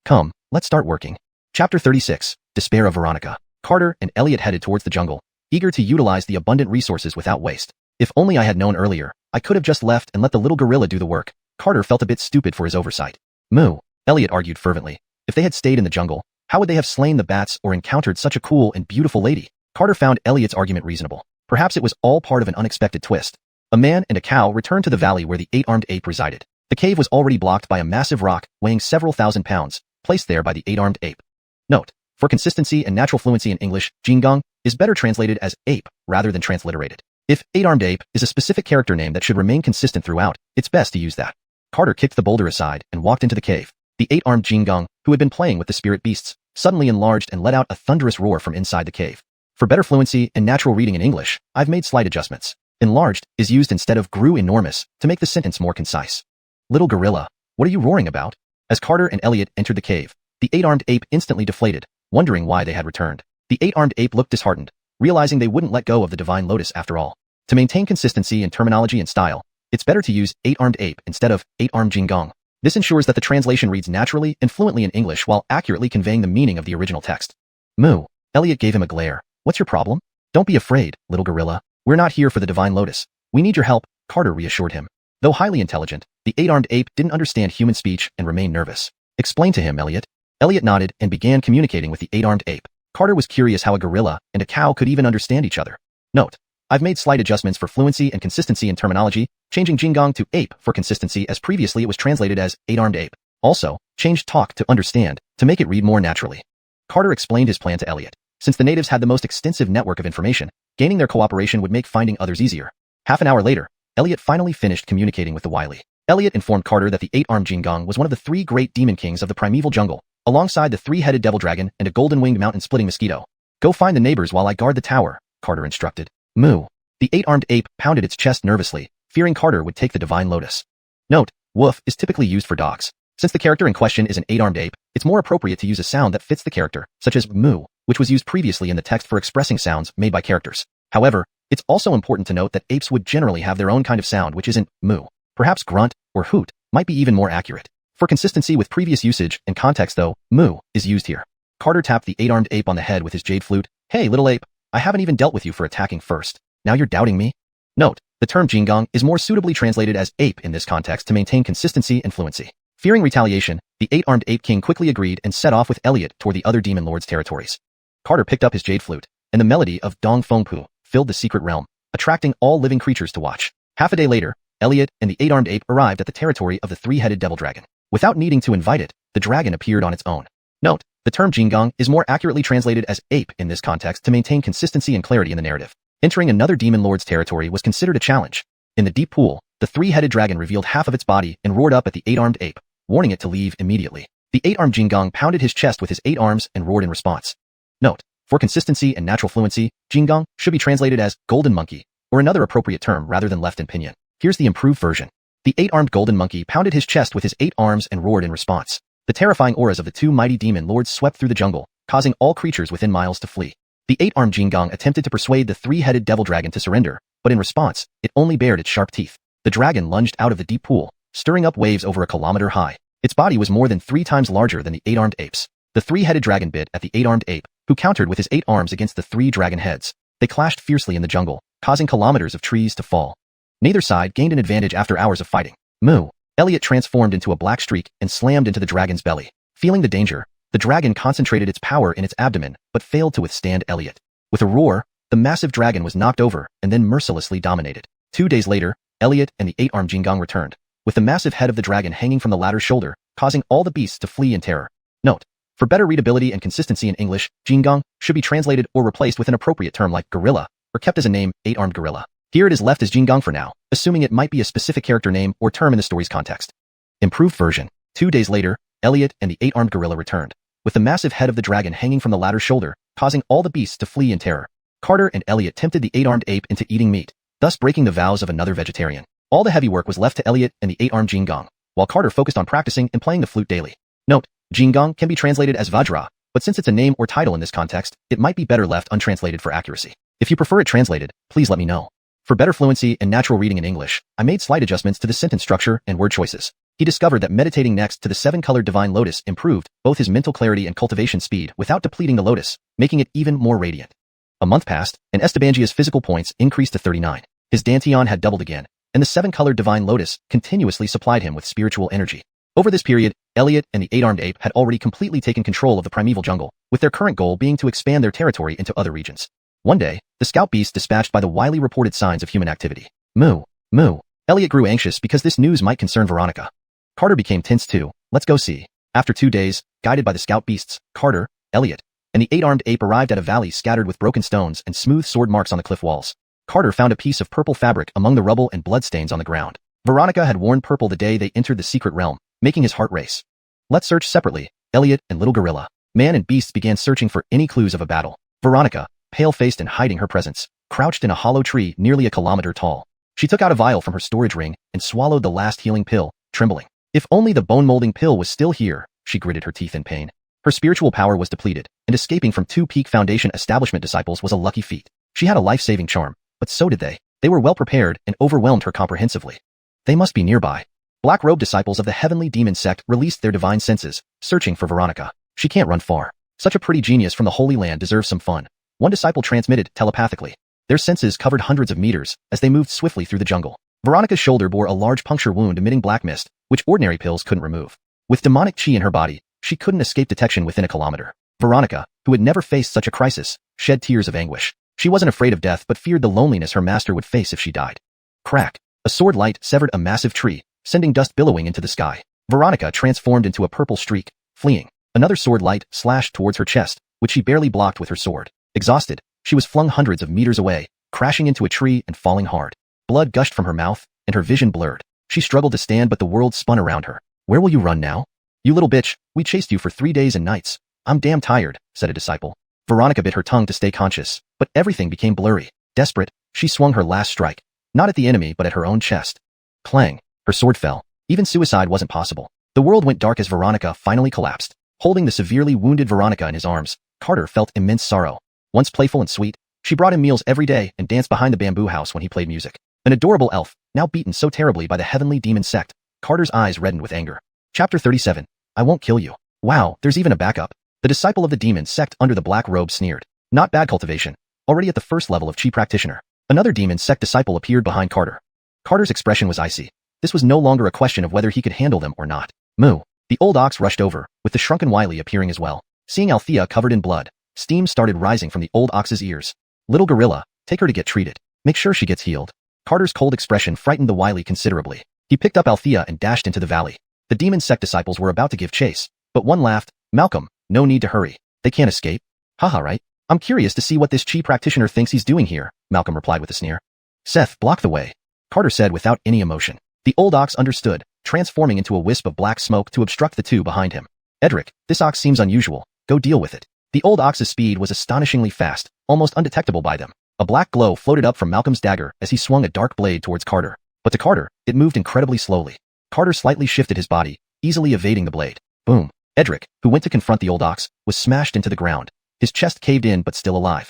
Come, let's start working. Chapter 36, Despair of Veronica. Carter and Elliot headed towards the jungle, eager to utilize the abundant resources without waste. If only I had known earlier, I could have just left and let the little gorilla do the work. Carter felt a bit stupid for his oversight. Moo, Elliot argued fervently. If they had stayed in the jungle, how would they have slain the bats or encountered such a cool and beautiful lady? Carter found Elliot's argument reasonable. Perhaps it was all part of an unexpected twist. A man and a cow returned to the valley where the eight-armed ape resided. The cave was already blocked by a massive rock weighing several thousand pounds, placed there by the eight-armed ape. Note: for consistency and natural fluency in English, Jinggang is better translated as ape rather than transliterated. If eight-armed ape is a specific character name that should remain consistent throughout, it's best to use that. Carter kicked the boulder aside and walked into the cave. The eight-armed Jinggang, who had been playing with the spirit beasts, suddenly enlarged and let out a thunderous roar from inside the cave. For better fluency and natural reading in English, I've made slight adjustments. Enlarged is used instead of grew enormous to make the sentence more concise. Little gorilla, what are you roaring about? As Carter and Elliot entered the cave, the eight-armed ape instantly deflated, wondering why they had returned. The eight-armed ape looked disheartened, realizing they wouldn't let go of the divine lotus after all. To maintain consistency in terminology and style, it's better to use eight-armed ape instead of eight-armed Jinggang. This ensures that the translation reads naturally and fluently in English while accurately conveying the meaning of the original text. Moo, Elliot gave him a glare. What's your problem? Don't be afraid, little gorilla. We're not here for the divine lotus. We need your help, Carter reassured him. Though highly intelligent, the eight-armed ape didn't understand human speech and remained nervous. Explain to him, Elliot. Elliot nodded and began communicating with the eight-armed ape. Carter was curious how a gorilla and a cow could even understand each other. Note: I've made slight adjustments for fluency and consistency in terminology, changing Jinggang to ape for consistency as previously it was translated as eight-armed ape. Also, changed talk to understand to make it read more naturally. Carter explained his plan to Elliot. Since the natives had the most extensive network of information, gaining their cooperation would make finding others easier. Half an hour later, Elliot finally finished communicating with the wily. Elliot informed Carter that the eight-armed Jinggang was one of the three great demon kings of the primeval jungle, alongside the three-headed devil dragon and a golden-winged mountain-splitting mosquito. Go find the neighbors while I guard the tower, Carter instructed. Moo. The eight-armed ape pounded its chest nervously, fearing Carter would take the divine lotus. Note: woof is typically used for dogs. Since the character in question is an eight-armed ape, it's more appropriate to use a sound that fits the character, such as moo, which was used previously in the text for expressing sounds made by characters. However, it's also important to note that apes would generally have their own kind of sound which isn't moo. Perhaps grunt or hoot might be even more accurate. For consistency with previous usage and context though, moo is used here. Carter tapped the eight-armed ape on the head with his jade flute. Hey, little ape, I haven't even dealt with you for attacking first. Now you're doubting me? Note: the term Jinggang is more suitably translated as ape in this context to maintain consistency and fluency. Fearing retaliation, the eight-armed ape king quickly agreed and set off with Elliot toward the other demon lord's territories. Carter picked up his jade flute, and the melody of Dong Feng Pu filled the secret realm, attracting all living creatures to watch. Half a day later, Elliot and the eight-armed ape arrived at the territory of the three-headed devil dragon. Without needing to invite it, the dragon appeared on its own. Note: the term Jinggang is more accurately translated as ape in this context to maintain consistency and clarity in the narrative. Entering another demon lord's territory was considered a challenge. In the deep pool, the three-headed dragon revealed half of its body and roared up at the eight-armed ape, warning it to leave immediately. The eight-armed Jinggang pounded his chest with his eight arms and roared in response. Note: for consistency and natural fluency, Jinggang should be translated as golden monkey, or another appropriate term rather than left in pinyin. Here's the improved version. The eight-armed golden monkey pounded his chest with his eight arms and roared in response. The terrifying auras of the two mighty demon lords swept through the jungle, causing all creatures within miles to flee. The eight-armed Jinggang attempted to persuade the three-headed devil dragon to surrender, but in response, it only bared its sharp teeth. The dragon lunged out of the deep pool, stirring up waves over a kilometer high. Its body was more than 3 times larger than the eight-armed ape's. The three-headed dragon bit at the eight-armed ape, who countered with his 8 arms against the 3 dragon heads. They clashed fiercely in the jungle, causing kilometers of trees to fall. Neither side gained an advantage after hours of fighting. Moo. Elliot transformed into a black streak and slammed into the dragon's belly. Feeling the danger, the dragon concentrated its power in its abdomen, but failed to withstand Elliot. With a roar, the massive dragon was knocked over and then mercilessly dominated. 2 days later, Elliot and the 8-armed Jinggong returned, with the massive head of the dragon hanging from the latter's shoulder, causing all the beasts to flee in terror. Note: for better readability and consistency in English, Jinggong should be translated or replaced with an appropriate term like gorilla, or kept as a name, 8-armed gorilla. Here it is left as Jinggong for now, assuming it might be a specific character name or term in the story's context. Improved version. 2 days later, Elliot and the 8-armed gorilla returned, with the massive head of the dragon hanging from the latter's shoulder, causing all the beasts to flee in terror. Carter and Elliot tempted the 8-armed ape into eating meat, thus breaking the vows of another vegetarian. All the heavy work was left to Elliot and the 8-armed Jinggong, while Carter focused on practicing and playing the flute daily. Note: Jinggong can be translated as Vajra, but since it's a name or title in this context, it might be better left untranslated for accuracy. If you prefer it translated, please let me know. For better fluency and natural reading in English, I made slight adjustments to the sentence structure and word choices. He discovered that meditating next to the 7-colored divine lotus improved both his mental clarity and cultivation speed without depleting the lotus, making it even more radiant. A month passed, and Estebangia's physical points increased to 39. His dantian had doubled again, and the 7-colored divine lotus continuously supplied him with spiritual energy. Over this period, Elliot and the 8-armed ape had already completely taken control of the primeval jungle, with their current goal being to expand their territory into other regions. One day, the scout beast dispatched by the widely reported signs of human activity. Moo, moo. Elliot grew anxious because this news might concern Veronica. Carter became tense too. Let's go see. After 2 days, guided by the scout beasts, Carter, Elliot, and the 8-armed ape arrived at a valley scattered with broken stones and smooth sword marks on the cliff walls. Carter found a piece of purple fabric among the rubble and bloodstains on the ground. Veronica had worn purple the day they entered the secret realm, making his heart race. Let's search separately, Elliot and little gorilla. Man and beasts began searching for any clues of a battle. Veronica, pale-faced and hiding her presence, crouched in a hollow tree nearly a kilometer tall. She took out a vial from her storage ring and swallowed the last healing pill, trembling. If only the bone-molding pill was still here, she gritted her teeth in pain. Her spiritual power was depleted, and escaping from 2 Peak Foundation establishment disciples was a lucky feat. She had a life-saving charm, but so did they. They were well-prepared and overwhelmed her comprehensively. They must be nearby. Black-robed disciples of the Heavenly Demon Sect released their divine senses, searching for Veronica. She can't run far. Such a pretty genius from the Holy Land deserves some fun. One disciple transmitted telepathically. Their senses covered hundreds of meters as they moved swiftly through the jungle. Veronica's shoulder bore a large puncture wound emitting black mist, which ordinary pills couldn't remove. With demonic chi in her body, she couldn't escape detection within a kilometer. Veronica, who had never faced such a crisis, shed tears of anguish. She wasn't afraid of death but feared the loneliness her master would face if she died. Crack! A sword light severed a massive tree, sending dust billowing into the sky. Veronica transformed into a purple streak, fleeing. Another sword light slashed towards her chest, which she barely blocked with her sword. Exhausted, she was flung hundreds of meters away, crashing into a tree and falling hard. Blood gushed from her mouth, and her vision blurred. She struggled to stand but the world spun around her. Where will you run now? You little bitch, we chased you for 3 days and nights. I'm damn tired, said a disciple. Veronica bit her tongue to stay conscious, but everything became blurry. Desperate, she swung her last strike. Not at the enemy but at her own chest. Clang, her sword fell. Even suicide wasn't possible. The world went dark as Veronica finally collapsed. Holding the severely wounded Veronica in his arms, Carter felt immense sorrow. Once playful and sweet, she brought him meals every day and danced behind the bamboo house when he played music. An adorable elf, now beaten so terribly by the Heavenly Demon Sect, Carter's eyes reddened with anger. Chapter 37. I won't kill you. Wow, there's even a backup. The disciple of the demon sect under the black robe sneered. Not bad cultivation. Already at the first level of chi practitioner. Another demon sect disciple appeared behind Carter. Carter's expression was icy. This was no longer a question of whether he could handle them or not. Moo. The old ox rushed over, with the shrunken Wily appearing as well. Seeing Althea covered in blood, steam started rising from the old ox's ears. Little gorilla, take her to get treated. Make sure she gets healed. Carter's cold expression frightened the Wily considerably. He picked up Althea and dashed into the valley. The demon sect disciples were about to give chase, but one laughed. Malcolm, no need to hurry. They can't escape. Haha, right? I'm curious to see what this chi practitioner thinks he's doing here, Malcolm replied with a sneer. Seth, block the way, Carter said without any emotion. The old ox understood, transforming into a wisp of black smoke to obstruct the two behind him. Edric, this ox seems unusual. Go deal with it. The old ox's speed was astonishingly fast, almost undetectable by them. A black glow floated up from Malcolm's dagger as he swung a dark blade towards Carter. But to Carter, it moved incredibly slowly. Carter slightly shifted his body, easily evading the blade. Boom. Edric, who went to confront the old ox, was smashed into the ground. His chest caved in but still alive.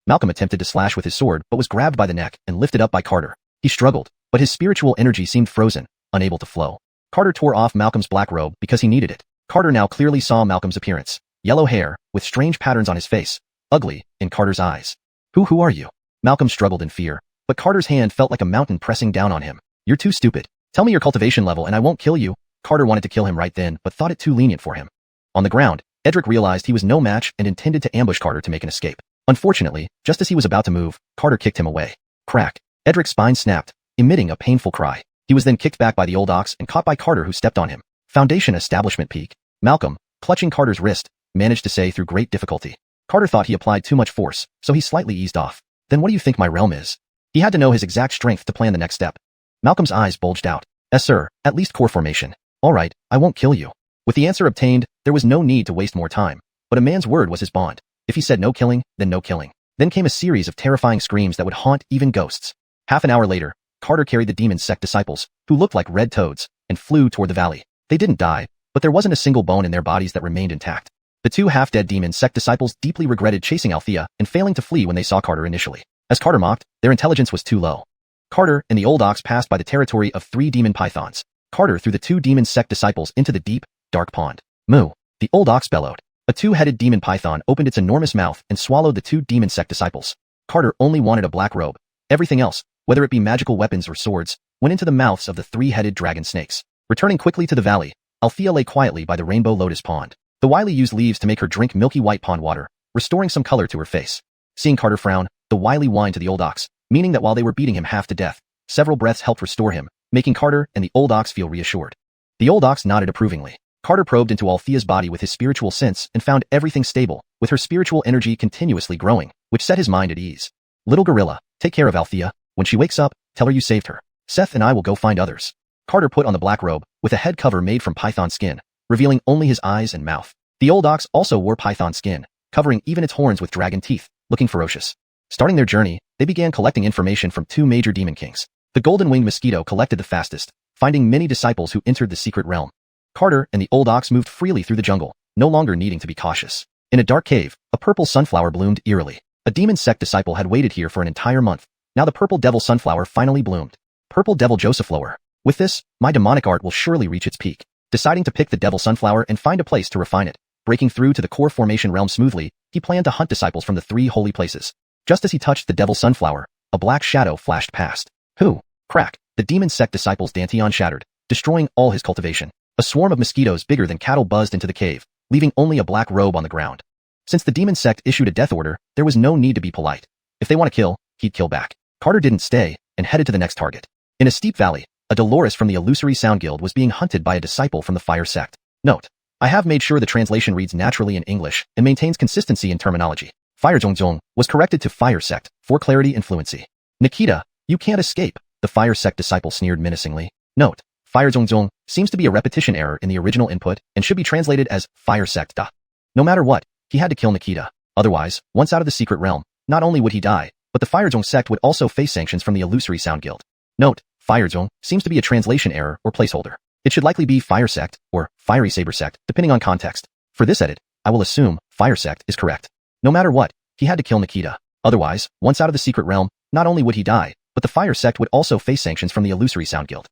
Malcolm attempted to slash with his sword but was grabbed by the neck and lifted up by Carter. He struggled, but his spiritual energy seemed frozen, unable to flow. Carter tore off Malcolm's black robe because he needed it. Carter now clearly saw Malcolm's appearance. Yellow hair, with strange patterns on his face. Ugly, in Carter's eyes. Who are you? Malcolm struggled in fear, but Carter's hand felt like a mountain pressing down on him. You're too stupid. Tell me your cultivation level and I won't kill you. Carter wanted to kill him right then, but thought it too lenient for him. On the ground, Edric realized he was no match and intended to ambush Carter to make an escape. Unfortunately, just as he was about to move, Carter kicked him away. Crack. Edric's spine snapped, emitting a painful cry. He was then kicked back by the old ox and caught by Carter, who stepped on him. Foundation establishment peak. Malcolm, clutching Carter's wrist, managed to say through great difficulty. Carter thought he applied too much force, so he slightly eased off. Then what do you think my realm is? He had to know his exact strength to plan the next step. Malcolm's eyes bulged out. Yes, sir, at least core formation. All right, I won't kill you. With the answer obtained, there was no need to waste more time. But a man's word was his bond. If he said no killing, then no killing. Then came a series of terrifying screams that would haunt even ghosts. Half an hour later, Carter carried the demon sect disciples, who looked like red toads, and flew toward the valley. They didn't die, but there wasn't a single bone in their bodies that remained intact. The two half-dead demon sect disciples deeply regretted chasing Althea and failing to flee when they saw Carter initially. As Carter mocked, their intelligence was too low. Carter and the old ox passed by the territory of 3 demon pythons. Carter threw the 2 demon sect disciples into the deep, dark pond. Moo! The old ox bellowed. A 2-headed demon python opened its enormous mouth and swallowed the 2 demon sect disciples. Carter only wanted a black robe. Everything else, whether it be magical weapons or swords, went into the mouths of the 3-headed dragon snakes. Returning quickly to the valley, Althea lay quietly by the rainbow lotus pond. The wily used leaves to make her drink milky white pond water, restoring some color to her face. Seeing Carter frown, the wily whined to the old ox, meaning that while they were beating him half to death, several breaths helped restore him, making Carter and the old ox feel reassured. The old ox nodded approvingly. Carter probed into Althea's body with his spiritual sense and found everything stable, with her spiritual energy continuously growing, which set his mind at ease. Little gorilla, take care of Althea. When she wakes up, tell her you saved her. Seth and I will go find others. Carter put on the black robe, with a head cover made from python skin, revealing only his eyes and mouth. The old ox also wore python skin, covering even its horns with dragon teeth, looking ferocious. Starting their journey, they began collecting information from 2 major demon kings. The golden-winged mosquito collected the fastest, finding many disciples who entered the secret realm. Carter and the old ox moved freely through the jungle, no longer needing to be cautious. In a dark cave, a purple sunflower bloomed eerily. A demon sect disciple had waited here for an entire month. Now the purple devil sunflower finally bloomed. Purple devil Josephlower. With this, my demonic art will surely reach its peak. Deciding to pick the devil sunflower and find a place to refine it, breaking through to the core formation realm smoothly, he planned to hunt disciples from the 3 holy places. Just as he touched the devil sunflower, a black shadow flashed past. Who? Crack. The demon sect disciple's Danteon shattered, destroying all his cultivation. A swarm of mosquitoes bigger than cattle buzzed into the cave, leaving only a black robe on the ground. Since the demon sect issued a death order, there was no need to be polite. If they want to kill, he'd kill back. Carter didn't stay, and headed to the next target. In a steep valley, a Dolores from the Illusory Sound Guild was being hunted by a disciple from the Fire Sect. Note: I have made sure the translation reads naturally in English and maintains consistency in terminology. Fire Zhongzhong was corrected to Fire Sect for clarity and fluency. Nikita, you can't escape, the Fire Sect disciple sneered menacingly. Note: Fire Zhongzhong seems to be a repetition error in the original input and should be translated as Fire Sect da. No matter what, he had to kill Nikita. Otherwise, once out of the secret realm, not only would he die, but the Fire Zhong sect would also face sanctions from the Illusory Sound Guild. Note: Fire Zhong seems to be a translation error or placeholder. It should likely be Fire Sect or Fiery Saber Sect, depending on context. For this edit, I will assume Fire Sect is correct. No matter what, he had to kill Nikita. Otherwise, once out of the secret realm, not only would he die, but the Fire Sect would also face sanctions from the Illusory Sound Guild.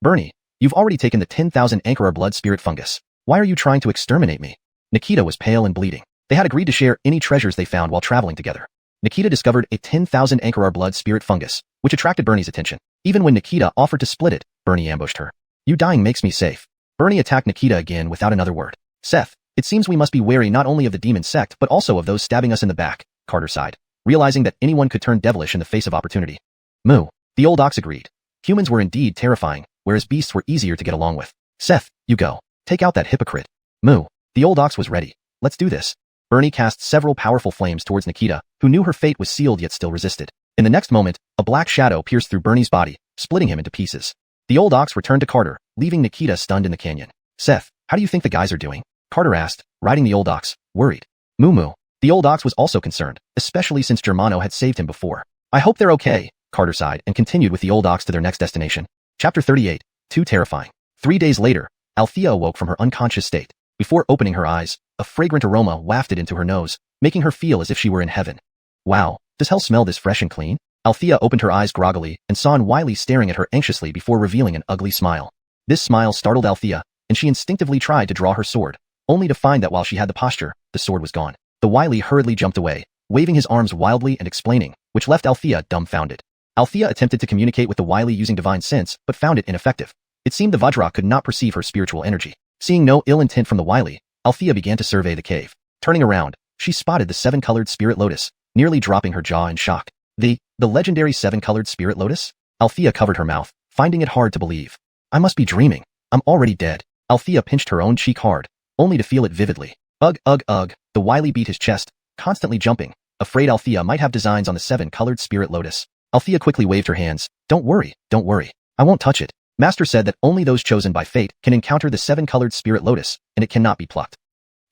Bernie, you've already taken the 10,000 Ankara blood spirit fungus. Why are you trying to exterminate me? Nikita was pale and bleeding. They had agreed to share any treasures they found while traveling together. Nikita discovered a 10,000 Ankara blood spirit fungus, which attracted Bernie's attention. Even when Nikita offered to split it, Bernie ambushed her. You dying makes me safe. Bernie attacked Nikita again without another word. Seth, it seems we must be wary not only of the demon sect but also of those stabbing us in the back, Carter sighed, realizing that anyone could turn devilish in the face of opportunity. Moo. The old ox agreed. Humans were indeed terrifying, whereas beasts were easier to get along with. Seth, you go. Take out that hypocrite. Moo. The old ox was ready. Let's do this. Bernie cast several powerful flames towards Nikita, who knew her fate was sealed yet still resisted. In the next moment, a black shadow pierced through Bernie's body, splitting him into pieces. The old ox returned to Carter, leaving Nikita stunned in the canyon. Seth, how do you think the guys are doing? Carter asked, riding the old ox, worried. Moo moo. The old ox was also concerned, especially since Germano had saved him before. I hope they're okay, Carter sighed and continued with the old ox to their next destination. Chapter 38, Too Terrifying. 3 days later, Althea awoke from her unconscious state. Before opening her eyes, a fragrant aroma wafted into her nose, making her feel as if she were in heaven. Wow, does hell smell this fresh and clean? Althea opened her eyes groggily and saw Wiley staring at her anxiously before revealing an ugly smile. This smile startled Althea, and she instinctively tried to draw her sword, only to find that while she had the posture, the sword was gone. The Wiley hurriedly jumped away, waving his arms wildly and explaining, which left Althea dumbfounded. Althea attempted to communicate with the Wiley using divine sense, but found it ineffective. It seemed the Vajra could not perceive her spiritual energy. Seeing no ill intent from the Wiley, Althea began to survey the cave. Turning around, she spotted the 7-colored spirit lotus, nearly dropping her jaw in shock. The legendary 7-colored spirit lotus? Althea covered her mouth, finding it hard to believe. I must be dreaming. I'm already dead. Althea pinched her own cheek hard, only to feel it vividly. Ugh, ugh, ugh. The wily beat his chest, constantly jumping, afraid Althea might have designs on the 7-colored spirit lotus. Althea quickly waved her hands. Don't worry. I won't touch it. Master said that only those chosen by fate can encounter the 7-colored spirit lotus, and it cannot be plucked.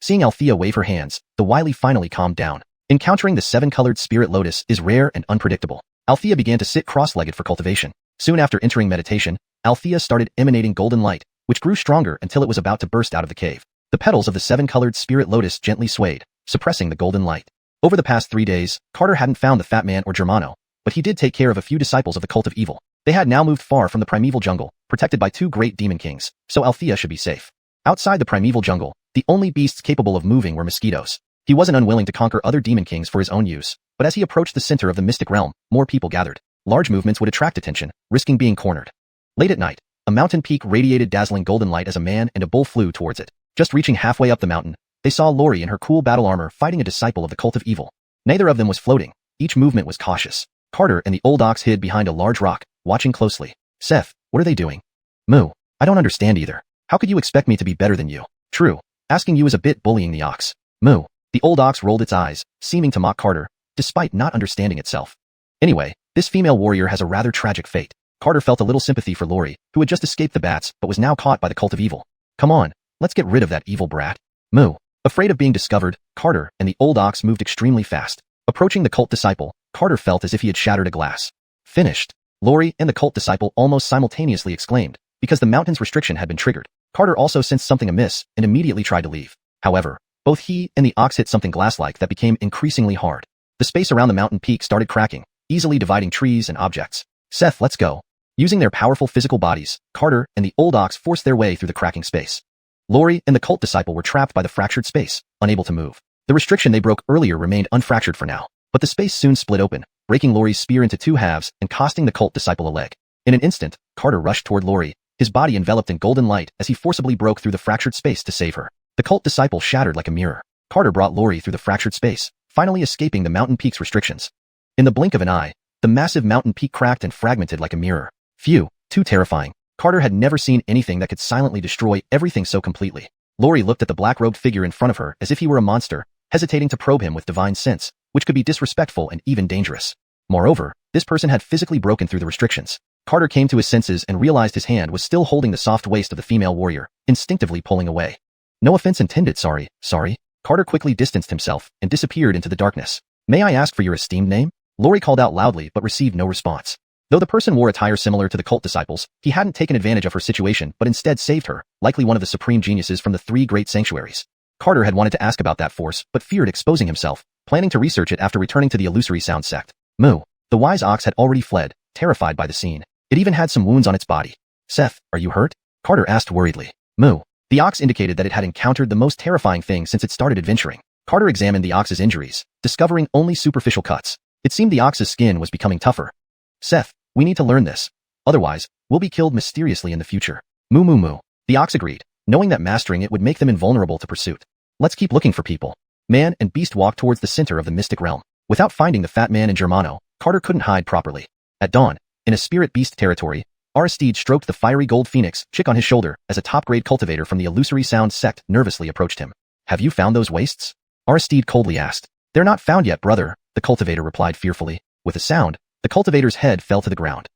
Seeing Althea wave her hands, the wily finally calmed down. Encountering the 7-colored spirit lotus is rare and unpredictable. Althea began to sit cross-legged for cultivation. Soon after entering meditation, Althea started emanating golden light, which grew stronger until it was about to burst out of the cave. The petals of the 7-colored spirit lotus gently swayed, suppressing the golden light. Over the past 3 days, Carter hadn't found the fat man or Germano, but he did take care of a few disciples of the cult of evil. They had now moved far from the primeval jungle, protected by 2 great demon kings, so Althea should be safe. Outside the primeval jungle, the only beasts capable of moving were mosquitoes. He wasn't unwilling to conquer other demon kings for his own use, but as he approached the center of the mystic realm, more people gathered. Large movements would attract attention, risking being cornered. Late at night, a mountain peak radiated dazzling golden light as a man and a bull flew towards it. Just reaching halfway up the mountain, they saw Lori in her cool battle armor fighting a disciple of the cult of evil. Neither of them was floating. Each movement was cautious. Carter and the old ox hid behind a large rock, watching closely. Seth, what are they doing? Moo, I don't understand either. How could you expect me to be better than you? True. Asking you is a bit bullying the ox. Moo. The old ox rolled its eyes, seeming to mock Carter, despite not understanding itself. Anyway, this female warrior has a rather tragic fate. Carter felt a little sympathy for Lori, who had just escaped the bats but was now caught by the cult of evil. Come on, let's get rid of that evil brat. Moo. Afraid of being discovered, Carter and the old ox moved extremely fast. Approaching the cult disciple, Carter felt as if he had shattered a glass. Finished. Lori and the cult disciple almost simultaneously exclaimed, because the mountain's restriction had been triggered. Carter also sensed something amiss and immediately tried to leave. However, both he and the ox hit something glass-like that became increasingly hard. The space around the mountain peak started cracking, easily dividing trees and objects. Seth, let's go. Using their powerful physical bodies, Carter and the old ox forced their way through the cracking space. Lori and the cult disciple were trapped by the fractured space, unable to move. The restriction they broke earlier remained unfractured for now, but the space soon split open, breaking Lori's spear into 2 halves and costing the cult disciple a leg. In an instant, Carter rushed toward Lori, his body enveloped in golden light as he forcibly broke through the fractured space to save her. The cult disciple shattered like a mirror. Carter brought Lori through the fractured space, finally escaping the mountain peak's restrictions. In the blink of an eye, the massive mountain peak cracked and fragmented like a mirror. Phew, too terrifying. Carter had never seen anything that could silently destroy everything so completely. Lori looked at the black-robed figure in front of her as if he were a monster, hesitating to probe him with divine sense, which could be disrespectful and even dangerous. Moreover, this person had physically broken through the restrictions. Carter came to his senses and realized his hand was still holding the soft waist of the female warrior, instinctively pulling away. No offense intended, sorry. Carter quickly distanced himself and disappeared into the darkness. May I ask for your esteemed name? Lori called out loudly but received no response. Though the person wore attire similar to the cult disciples, he hadn't taken advantage of her situation but instead saved her, likely one of the supreme geniuses from the 3 great sanctuaries. Carter had wanted to ask about that force but feared exposing himself, planning to research it after returning to the illusory sound sect. Moo. The wise ox had already fled, terrified by the scene. It even had some wounds on its body. Seth, are you hurt? Carter asked worriedly. Moo. The ox indicated that it had encountered the most terrifying thing since it started adventuring. Carter examined the ox's injuries, discovering only superficial cuts. It seemed the ox's skin was becoming tougher. Seth, we need to learn this. Otherwise, we'll be killed mysteriously in the future. Moo moo moo. The ox agreed, knowing that mastering it would make them invulnerable to pursuit. Let's keep looking for people. Man and beast walked towards the center of the mystic realm. Without finding the fat man and Germano, Carter couldn't hide properly. At dawn, in a spirit beast territory, Aristide stroked the fiery gold phoenix chick on his shoulder as a top-grade cultivator from the illusory sound sect nervously approached him. Have you found those wastes? Aristide coldly asked. They're not found yet, brother, the cultivator replied fearfully. With a sound, the cultivator's head fell to the ground.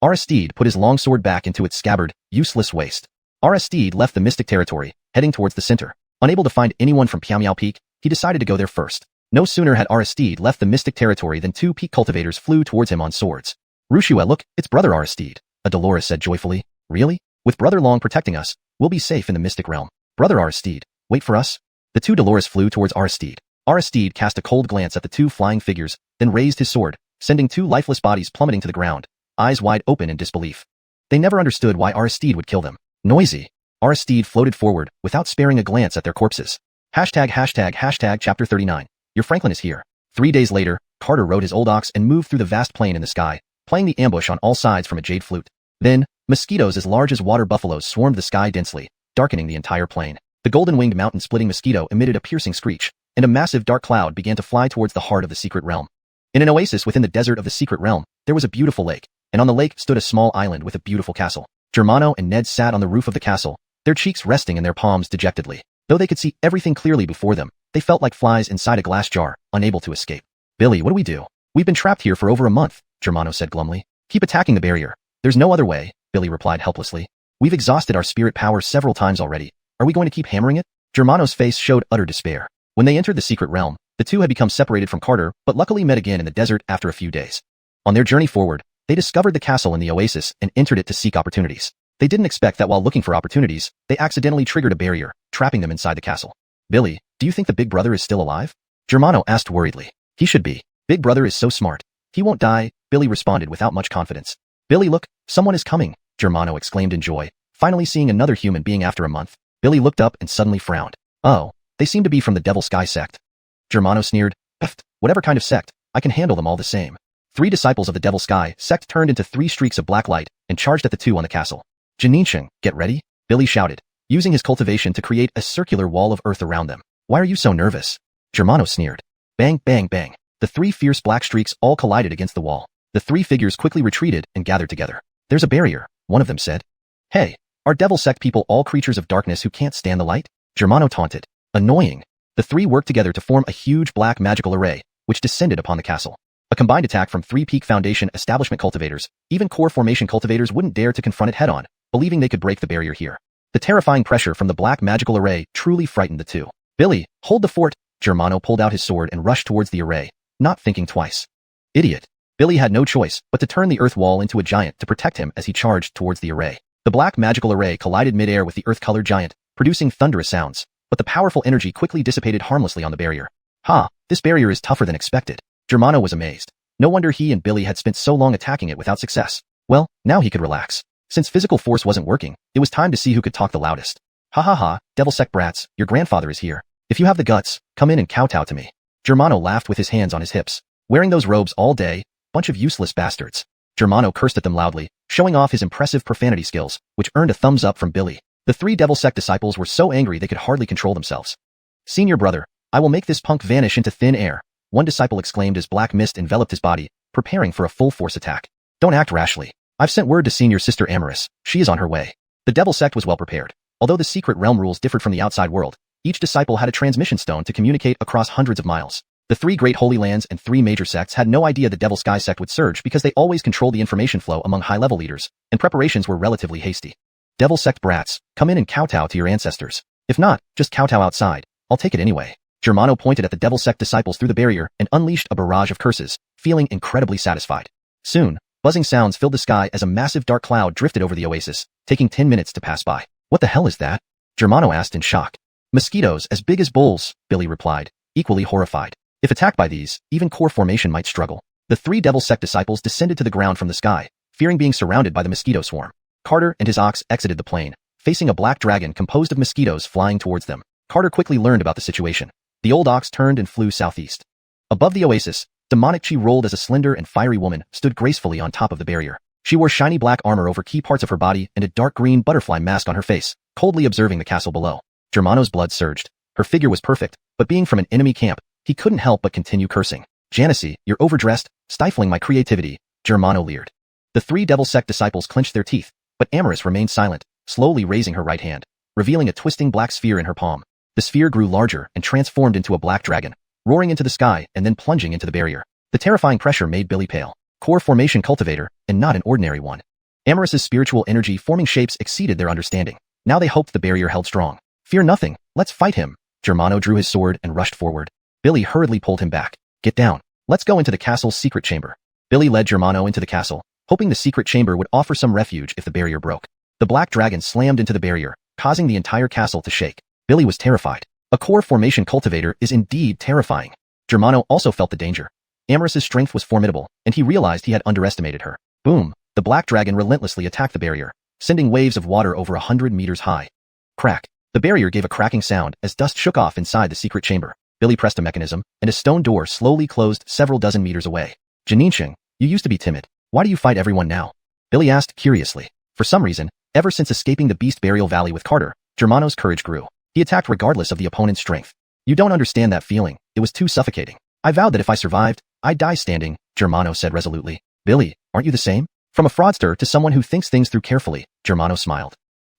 Aristide put his long sword back into its scabbard, useless waste. Aristide left the mystic territory, heading towards the center. Unable to find anyone from Piamiao Peak, he decided to go there first. No sooner had Aristide left the mystic territory than 2 peak cultivators flew towards him on swords. Wuxia, look, it's brother Aristide, a Dolores said joyfully. Really? With brother Long protecting us, we'll be safe in the mystic realm. Brother Aristide, wait for us. The 2 Dolores flew towards Aristide. Aristide cast a cold glance at the 2 flying figures, then raised his sword, sending 2 lifeless bodies plummeting to the ground, eyes wide open in disbelief. They never understood why Aristide would kill them. Noisy. Aristide floated forward, without sparing a glance at their corpses. Hashtag chapter 39. Your Franklin is here. 3 days later, Carter rode his old ox and moved through the vast plain in the sky, playing the ambush on all sides from a jade flute. Then, mosquitoes as large as water buffaloes swarmed the sky densely, darkening the entire plain. The The golden-winged mountain-splitting mosquito emitted a piercing screech, and a massive dark cloud began to fly towards the heart of the secret realm. In an oasis within the desert of the secret realm, there was a beautiful lake, and on the lake stood a small island with a beautiful castle. Germano and Ned sat on the roof of the castle, their cheeks resting in their palms dejectedly. Though they could see everything clearly before them, they felt like flies inside a glass jar, unable to escape. Billy, what do we do? We've been trapped here for over a month, Germano said glumly. Keep attacking the barrier. There's no other way, Billy replied helplessly. We've exhausted our spirit power several times already. Are we going to keep hammering it? Germano's face showed utter despair. When they entered the secret realm, the two had become separated from Carter, but luckily met again in the desert after a few days. On their journey forward, they discovered the castle in the oasis and entered it to seek opportunities. They didn't expect that while looking for opportunities, they accidentally triggered a barrier, trapping them inside the castle. Billy, do you think the big brother is still alive? Germano asked worriedly. He should be. Big brother is so smart. He won't die, Billy responded without much confidence. Billy, look, someone is coming, Germano exclaimed in joy, finally seeing another human being after a month. Billy looked up and suddenly frowned. Oh, they seem to be from the Devil Sky sect. Germano sneered. Pfft, whatever kind of sect, I can handle them all the same. 3 disciples of the Devil Sky sect turned into 3 streaks of black light and charged at the 2 on the castle. Xianxia, get ready, Billy shouted, using his cultivation to create a circular wall of earth around them. Why are you so nervous? Germano sneered. Bang, bang, bang. The 3 fierce black streaks all collided against the wall. The 3 figures quickly retreated and gathered together. There's a barrier, one of them said. Hey, are Devil Sect people all creatures of darkness who can't stand the light? Germano taunted. Annoying. The 3 worked together to form a huge black magical array, which descended upon the castle. A combined attack from 3 Peak Foundation establishment cultivators, even core formation cultivators wouldn't dare to confront it head-on, believing they could break the barrier here. The terrifying pressure from the black magical array truly frightened the 2. Billy, hold the fort. Germano pulled out his sword and rushed towards the array, not thinking twice. Idiot. Billy had no choice but to turn the earth wall into a giant to protect him as he charged towards the array. The black magical array collided mid-air with the earth-colored giant, producing thunderous sounds, but the powerful energy quickly dissipated harmlessly on the barrier. Ha, this barrier is tougher than expected. Germano was amazed. No wonder he and Billy had spent so long attacking it without success. Well, now he could relax. Since physical force wasn't working, it was time to see who could talk the loudest. Ha ha ha, Devil Sect brats, your grandfather is here. If you have the guts, come in and kowtow to me. Germano laughed with his hands on his hips. Wearing those robes all day, bunch of useless bastards. Germano cursed at them loudly, showing off his impressive profanity skills, which earned a thumbs up from Billy. The 3 Devil Sect disciples were so angry they could hardly control themselves. Senior brother, I will make this punk vanish into thin air, one disciple exclaimed as black mist enveloped his body, preparing for a full-force attack. Don't act rashly. I've sent word to senior sister Amorous. She is on her way. The Devil Sect was well prepared. Although the secret realm rules differed from the outside world, each disciple had a transmission stone to communicate across hundreds of miles. The 3 great holy lands and 3 major sects had no idea the Devil Sky sect would surge because they always controlled the information flow among high-level leaders, and preparations were relatively hasty. Devil Sect brats, come in and kowtow to your ancestors. If not, just kowtow outside. I'll take it anyway. Germano pointed at the Devil Sect disciples through the barrier and unleashed a barrage of curses, feeling incredibly satisfied. Soon, buzzing sounds filled the sky as a massive dark cloud drifted over the oasis, taking 10 minutes to pass by. What the hell is that? Germano asked in shock. Mosquitoes as big as bulls, Billy replied, equally horrified. If attacked by these, even core formation might struggle. The 3 Devil Sect disciples descended to the ground from the sky, fearing being surrounded by the mosquito swarm. Carter and his ox exited the plane, facing a black dragon composed of mosquitoes flying towards them. Carter quickly learned about the situation. The old ox turned and flew southeast. Above the oasis, demonic Chi rolled as a slender and fiery woman stood gracefully on top of the barrier. She wore shiny black armor over key parts of her body and a dark green butterfly mask on her face, coldly observing the castle below. Germano's blood surged. Her figure was perfect, but being from an enemy camp, he couldn't help but continue cursing. Xianxia, you're overdressed, stifling my creativity, Germano leered. The 3 Devil Sect disciples clenched their teeth, but Amorous remained silent, slowly raising her right hand, revealing a twisting black sphere in her palm. The sphere grew larger and transformed into a black dragon, roaring into the sky and then plunging into the barrier. The terrifying pressure made Billy pale. Core formation cultivator, and not an ordinary one. Amorous's spiritual energy forming shapes exceeded their understanding. Now they hoped the barrier held strong. Fear nothing, let's fight him. Germano drew his sword and rushed forward. Billy hurriedly pulled him back. Get down. Let's go into the castle's secret chamber. Billy led Germano into the castle, hoping the secret chamber would offer some refuge if the barrier broke. The black dragon slammed into the barrier, causing the entire castle to shake. Billy was terrified. A core formation cultivator is indeed terrifying. Germano also felt the danger. Amorous's strength was formidable, and he realized he had underestimated her. Boom! The black dragon relentlessly attacked the barrier, sending waves of water over 100 meters high. Crack! The barrier gave a cracking sound as dust shook off inside the secret chamber. Billy pressed a mechanism, and a stone door slowly closed several dozen meters away. Xianxia, you used to be timid. Why do you fight everyone now? Billy asked curiously. For some reason, ever since escaping the Beast Burial Valley with Carter, Germano's courage grew. He attacked regardless of the opponent's strength. You don't understand that feeling. It was too suffocating. I vowed that if I survived, I'd die standing, Germano said resolutely. Billy, aren't you the same? From a fraudster to someone who thinks things through carefully, Germano smiled.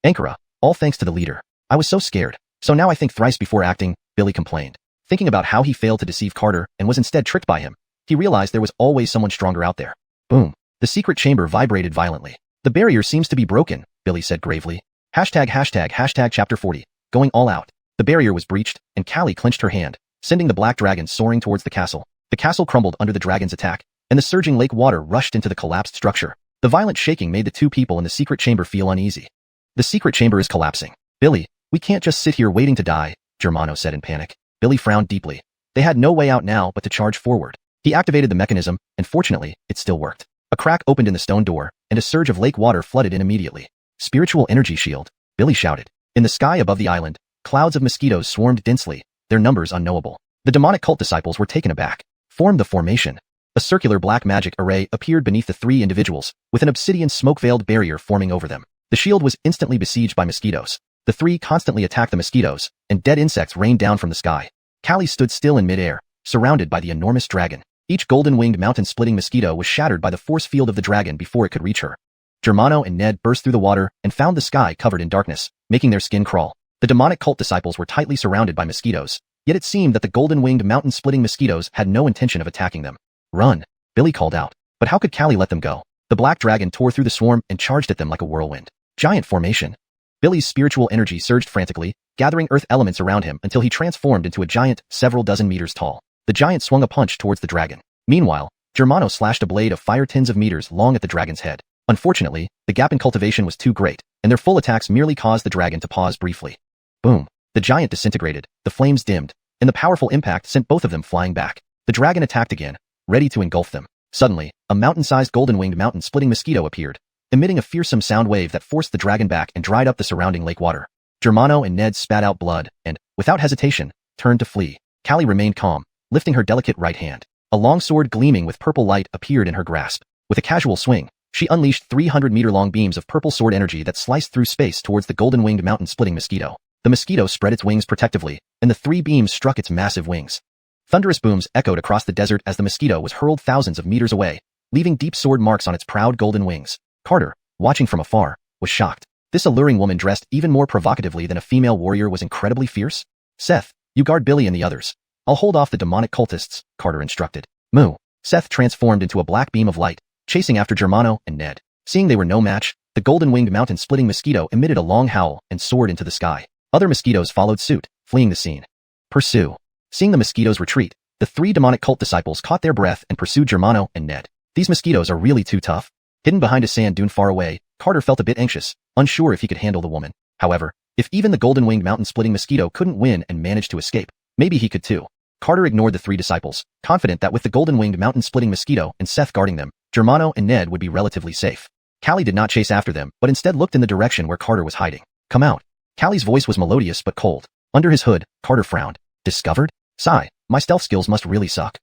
Ankara, all thanks to the leader. I was so scared. So now I think thrice before acting, Billy complained. Thinking about how he failed to deceive Carter and was instead tricked by him, he realized there was always someone stronger out there. Boom. The secret chamber vibrated violently. The barrier seems to be broken, Billy said gravely. Hashtag chapter 40. Going all out. The barrier was breached, and Callie clenched her hand, sending the black dragon soaring towards the castle. The castle crumbled under the dragon's attack, and the surging lake water rushed into the collapsed structure. The violent shaking made the two people in the secret chamber feel uneasy. The secret chamber is collapsing. Billy, we can't just sit here waiting to die, Germano said in panic. Billy frowned deeply. They had no way out now but to charge forward. He activated the mechanism, and fortunately, it still worked. A crack opened in the stone door, and a surge of lake water flooded in immediately. Spiritual energy shield, Billy shouted. In the sky above the island, clouds of mosquitoes swarmed densely, their numbers unknowable. The demonic cult disciples were taken aback. Formed the formation. A circular black magic array appeared beneath the three individuals, with an obsidian smoke-veiled barrier forming over them. The shield was instantly besieged by mosquitoes. The three constantly attacked the mosquitoes, and dead insects rained down from the sky. Callie stood still in midair, surrounded by the enormous dragon. Each golden-winged mountain-splitting mosquito was shattered by the force field of the dragon before it could reach her. Germano and Ned burst through the water and found the sky covered in darkness, making their skin crawl. The demonic cult disciples were tightly surrounded by mosquitoes, yet it seemed that the golden-winged mountain-splitting mosquitoes had no intention of attacking them. Run, Billy called out. But how could Callie let them go? The black dragon tore through the swarm and charged at them like a whirlwind. Giant formation. Billy's spiritual energy surged frantically, gathering earth elements around him until he transformed into a giant, several dozen meters tall. The giant swung a punch towards the dragon. Meanwhile, Germano slashed a blade of fire tens of meters long at the dragon's head. Unfortunately, the gap in cultivation was too great, and their full attacks merely caused the dragon to pause briefly. Boom. The giant disintegrated, the flames dimmed, and the powerful impact sent both of them flying back. The dragon attacked again, ready to engulf them. Suddenly, a mountain-sized golden-winged mountain-splitting mosquito appeared, emitting a fearsome sound wave that forced the dragon back and dried up the surrounding lake water. Germano and Ned spat out blood and, without hesitation, turned to flee. Callie remained calm, lifting her delicate right hand. A long sword gleaming with purple light appeared in her grasp. With a casual swing, she unleashed 300-meter-long beams of purple sword energy that sliced through space towards the golden-winged mountain-splitting mosquito. The mosquito spread its wings protectively, and the three beams struck its massive wings. Thunderous booms echoed across the desert as the mosquito was hurled thousands of meters away, leaving deep sword marks on its proud golden wings. Carter, watching from afar, was shocked. This alluring woman dressed even more provocatively than a female warrior was incredibly fierce. Seth, you guard Billy and the others. I'll hold off the demonic cultists, Carter instructed. Moo. Seth transformed into a black beam of light, chasing after Germano and Ned. Seeing they were no match, the golden-winged mountain-splitting mosquito emitted a long howl and soared into the sky. Other mosquitoes followed suit, fleeing the scene. Pursue. Seeing the mosquitoes retreat, the three demonic cult disciples caught their breath and pursued Germano and Ned. These mosquitoes are really too tough. Hidden behind a sand dune far away, Carter felt a bit anxious, unsure if he could handle the woman. However, if even the golden-winged mountain-splitting mosquito couldn't win and managed to escape, maybe he could too. Carter ignored the three disciples, confident that with the golden-winged mountain-splitting mosquito and Seth guarding them, Germano and Ned would be relatively safe. Callie did not chase after them, but instead looked in the direction where Carter was hiding. Come out. Callie's voice was melodious but cold. Under his hood, Carter frowned. Discovered? Sigh, my stealth skills must really suck.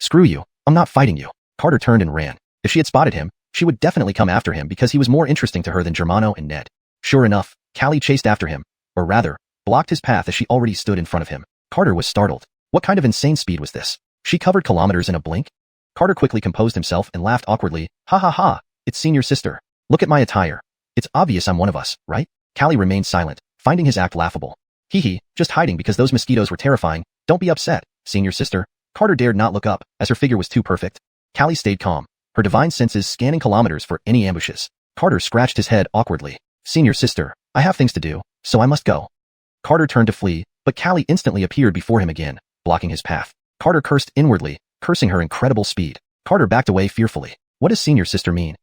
Screw you, I'm not fighting you. Carter turned and ran. If she had spotted him, she would definitely come after him because he was more interesting to her than Germano and Ned. Sure enough, Callie chased after him, or rather, blocked his path as she already stood in front of him. Carter was startled. What kind of insane speed was this? She covered kilometers in a blink? Carter quickly composed himself and laughed awkwardly. Ha ha ha, it's senior sister. Look at my attire. It's obvious I'm one of us, right? Callie remained silent, finding his act laughable. Hee hee, just hiding because those mosquitoes were terrifying. Don't be upset, senior sister. Carter dared not look up, as her figure was too perfect. Callie stayed calm, her divine senses scanning kilometers for any ambushes. Carter scratched his head awkwardly. Senior sister, I have things to do, so I must go. Carter turned to flee, but Callie instantly appeared before him again, blocking his path. Carter cursed inwardly, cursing her incredible speed. Carter backed away fearfully. What does senior sister mean?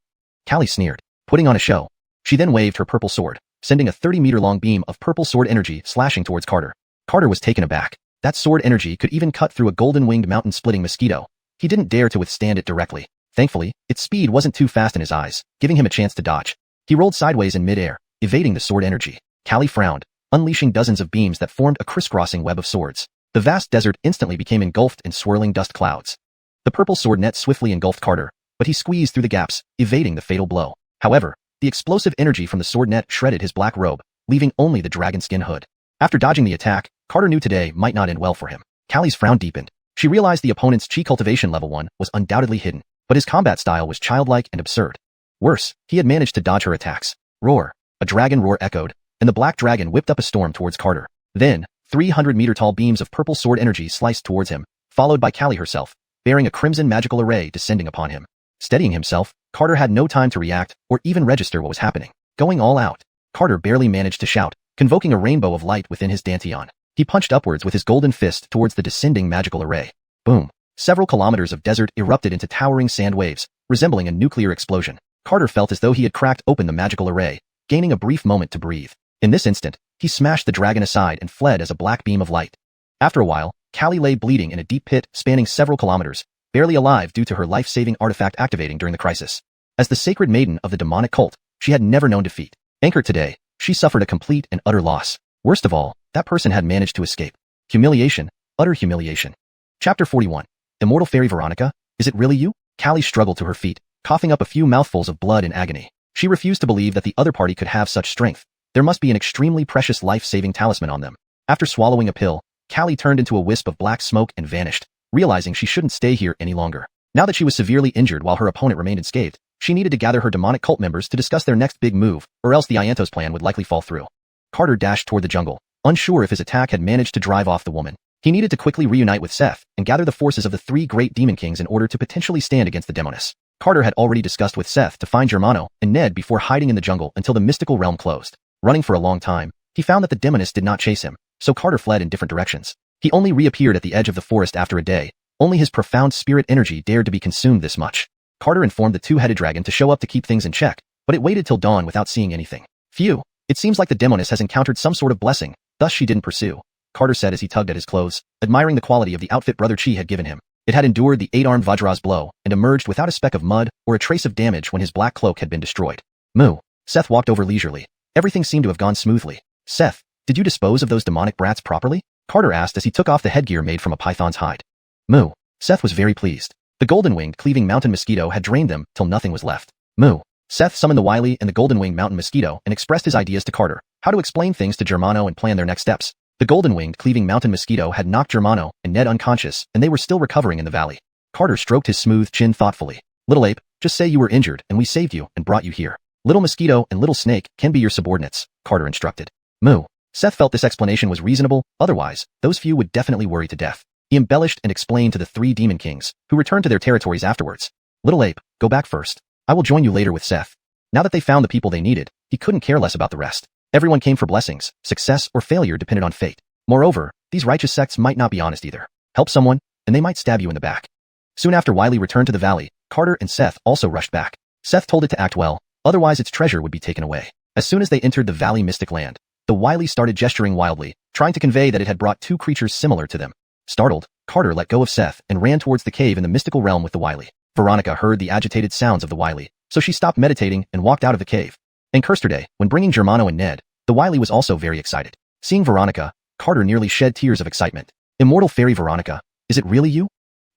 Callie sneered, putting on a show. She then waved her purple sword, sending a 30-meter-long beam of purple sword energy slashing towards Carter. Carter was taken aback. That sword energy could even cut through a golden-winged mountain-splitting mosquito. He didn't dare to withstand it directly. Thankfully, its speed wasn't too fast in his eyes, giving him a chance to dodge. He rolled sideways in midair, evading the sword energy. Callie frowned, unleashing dozens of beams that formed a crisscrossing web of swords. The vast desert instantly became engulfed in swirling dust clouds. The purple sword net swiftly engulfed Carter, but he squeezed through the gaps, evading the fatal blow. However, the explosive energy from the sword net shredded his black robe, leaving only the dragon skin hood. After dodging the attack, Carter knew today might not end well for him. Callie's frown deepened. She realized the opponent's chi cultivation level 1 was undoubtedly hidden, but his combat style was childlike and absurd. Worse, he had managed to dodge her attacks. Roar! A dragon roar echoed, and the black dragon whipped up a storm towards Carter. Then, 300-meter-tall beams of purple sword energy sliced towards him, followed by Callie herself, bearing a crimson magical array descending upon him. Steadying himself, Carter had no time to react or even register what was happening. Going all out, Carter barely managed to shout, convoking a rainbow of light within his dantian. He punched upwards with his golden fist towards the descending magical array. Boom! Several kilometers of desert erupted into towering sand waves, resembling a nuclear explosion. Carter felt as though he had cracked open the magical array, gaining a brief moment to breathe. In this instant, he smashed the dragon aside and fled as a black beam of light. After a while, Callie lay bleeding in a deep pit spanning several kilometers, barely alive due to her life-saving artifact activating during the crisis. As the sacred maiden of the demonic cult, she had never known defeat. Anchored today, she suffered a complete and utter loss. Worst of all, that person had managed to escape. Humiliation, utter humiliation. Chapter 41. Immortal Fairy Veronica, is it really you? Callie struggled to her feet, coughing up a few mouthfuls of blood in agony. She refused to believe that the other party could have such strength. There must be an extremely precious life-saving talisman on them. After swallowing a pill, Callie turned into a wisp of black smoke and vanished, realizing she shouldn't stay here any longer. Now that she was severely injured while her opponent remained unscathed, she needed to gather her demonic cult members to discuss their next big move, or else the Iantos plan would likely fall through. Carter dashed toward the jungle, unsure if his attack had managed to drive off the woman. He needed to quickly reunite with Seth and gather the forces of the 3 great demon kings in order to potentially stand against the Demoness. Carter had already discussed with Seth to find Germano and Ned before hiding in the jungle until the mystical realm closed. Running for a long time, he found that the Demoness did not chase him, so Carter fled in different directions. He only reappeared at the edge of the forest after a day. Only his profound spirit energy dared to be consumed this much. Carter informed the 2-headed dragon to show up to keep things in check, but it waited till dawn without seeing anything. Phew, it seems like the Demoness has encountered some sort of blessing, thus she didn't pursue, Carter said as he tugged at his clothes, admiring the quality of the outfit Brother Chi had given him. It had endured the 8-armed Vajra's blow and emerged without a speck of mud or a trace of damage when his black cloak had been destroyed. Moo. Seth walked over leisurely. Everything seemed to have gone smoothly. Seth, did you dispose of those demonic brats properly? Carter asked as he took off the headgear made from a python's hide. Moo. Seth was very pleased. The golden-winged cleaving mountain mosquito had drained them till nothing was left. Moo. Seth summoned the wily and the golden-winged mountain mosquito and expressed his ideas to Carter, how to explain things to Germano and plan their next steps. The golden-winged cleaving mountain mosquito had knocked Germano and Ned unconscious, and they were still recovering in the valley. Carter stroked his smooth chin thoughtfully. Little ape, just say you were injured and we saved you and brought you here. Little mosquito and little snake can be your subordinates, Carter instructed. Moo. Seth felt this explanation was reasonable, otherwise, those few would definitely worry to death. He embellished and explained to the 3 demon kings, who returned to their territories afterwards. Little ape, go back first. I will join you later with Seth. Now that they found the people they needed, he couldn't care less about the rest. Everyone came for blessings, success or failure depended on fate. Moreover, these righteous sects might not be honest either. Help someone, and they might stab you in the back. Soon after Wiley returned to the valley, Carter and Seth also rushed back. Seth told it to act well, otherwise its treasure would be taken away. As soon as they entered the valley mystic land, the Wiley started gesturing wildly, trying to convey that it had brought 2 creatures similar to them. Startled, Carter let go of Seth and ran towards the cave in the mystical realm with the Wiley. Veronica heard the agitated sounds of the Wiley, so she stopped meditating and walked out of the cave. And cursed her day, when bringing Germano and Ned, the Wiley was also very excited. Seeing Veronica, Carter nearly shed tears of excitement. Immortal Fairy Veronica, is it really you?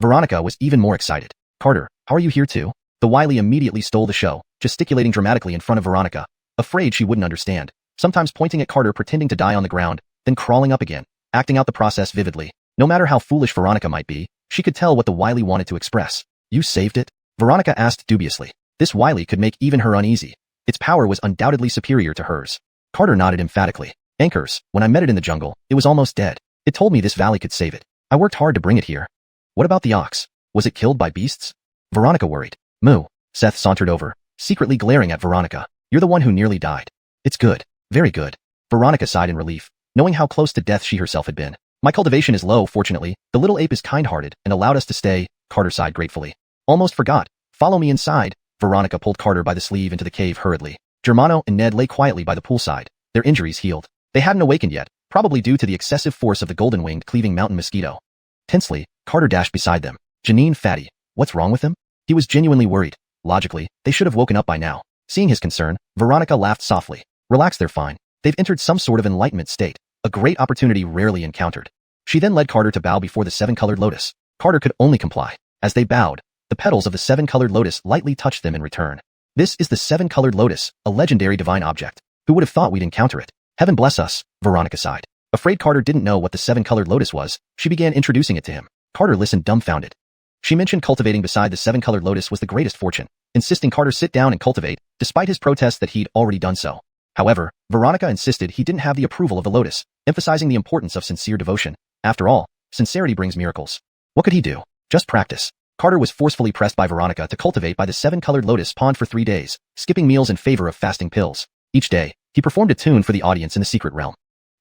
Veronica was even more excited. Carter, how are you here too? The Wiley immediately stole the show, gesticulating dramatically in front of Veronica, afraid she wouldn't understand, sometimes pointing at Carter pretending to die on the ground, then crawling up again, acting out the process vividly. No matter how foolish Veronica might be, she could tell what the Wiley wanted to express. You saved it? Veronica asked dubiously. This Wiley could make even her uneasy. Its power was undoubtedly superior to hers. Carter nodded emphatically. Anchors, when I met it in the jungle, it was almost dead. It told me this valley could save it. I worked hard to bring it here. What about the ox? Was it killed by beasts? Veronica worried. Moo. Seth sauntered over, secretly glaring at Veronica. You're the one who nearly died. It's good. Very good. Veronica sighed in relief, knowing how close to death she herself had been. My cultivation is low, fortunately. The little ape is kind-hearted and allowed us to stay, Carter sighed gratefully. Almost forgot. Follow me inside. Veronica pulled Carter by the sleeve into the cave hurriedly. Germano and Ned lay quietly by the poolside, their injuries healed. They hadn't awakened yet, probably due to the excessive force of the golden-winged cleaving mountain mosquito. Tensely, Carter dashed beside them. Janine, fatty, what's wrong with him? He was genuinely worried. Logically, they should have woken up by now. Seeing his concern, Veronica laughed softly. Relax, they're fine. They've entered some sort of enlightenment state, a great opportunity rarely encountered. She then led Carter to bow before the 7-colored lotus. Carter could only comply. As they bowed, the petals of the 7-colored lotus lightly touched them in return. This is the 7-colored lotus, a legendary divine object. Who would have thought we'd encounter it? Heaven bless us, Veronica sighed. Afraid Carter didn't know what the seven-colored lotus was, she began introducing it to him. Carter listened dumbfounded. She mentioned cultivating beside the seven-colored lotus was the greatest fortune, insisting Carter sit down and cultivate, despite his protests that he'd already done so. However, Veronica insisted he didn't have the approval of the lotus, emphasizing the importance of sincere devotion. After all, sincerity brings miracles. What could he do? Just practice. Carter was forcefully pressed by Veronica to cultivate by the seven-colored lotus pond for 3 days, skipping meals in favor of fasting pills. Each day, he performed a tune for the audience in the secret realm.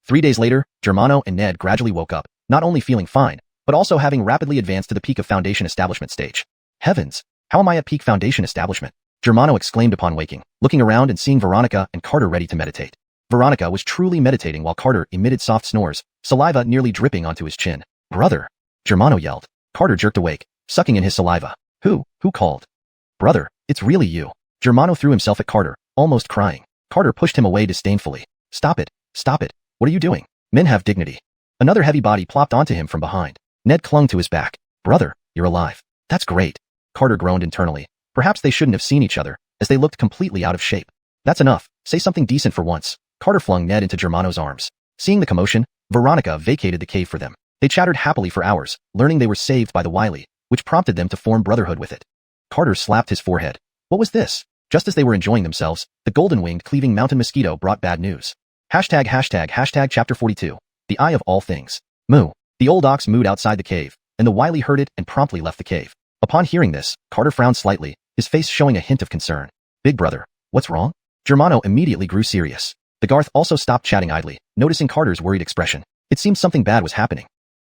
3 days later, Germano and Ned gradually woke up, not only feeling fine, but also having rapidly advanced to the peak of foundation establishment stage. Heavens! How am I at peak foundation establishment? Germano exclaimed upon waking, looking around and seeing Veronica and Carter ready to meditate. Veronica was truly meditating while Carter emitted soft snores, saliva nearly dripping onto his chin. Brother! Germano yelled. Carter jerked awake, sucking in his saliva. Who called? Brother, it's really you. Germano threw himself at Carter, almost crying. Carter pushed him away disdainfully. Stop it, stop it. What are you doing? Men have dignity. Another heavy body plopped onto him from behind. Ned clung to his back. Brother, you're alive. That's great. Carter groaned internally. Perhaps they shouldn't have seen each other, as they looked completely out of shape. That's enough. Say something decent for once. Carter flung Ned into Germano's arms. Seeing the commotion, Veronica vacated the cave for them. They chattered happily for hours, learning they were saved by the wily, which prompted them to form brotherhood with it. Carter slapped his forehead. What was this? Just as they were enjoying themselves, the golden-winged cleaving mountain mosquito brought bad news. #### chapter 42. The Eye of All Things. Moo. The old ox mooed outside the cave, and the wily heard it and promptly left the cave. Upon hearing this, Carter frowned slightly, his face showing a hint of concern. Big brother, what's wrong? Germano immediately grew serious. The Garth also stopped chatting idly, noticing Carter's worried expression. It seemed something bad was happening.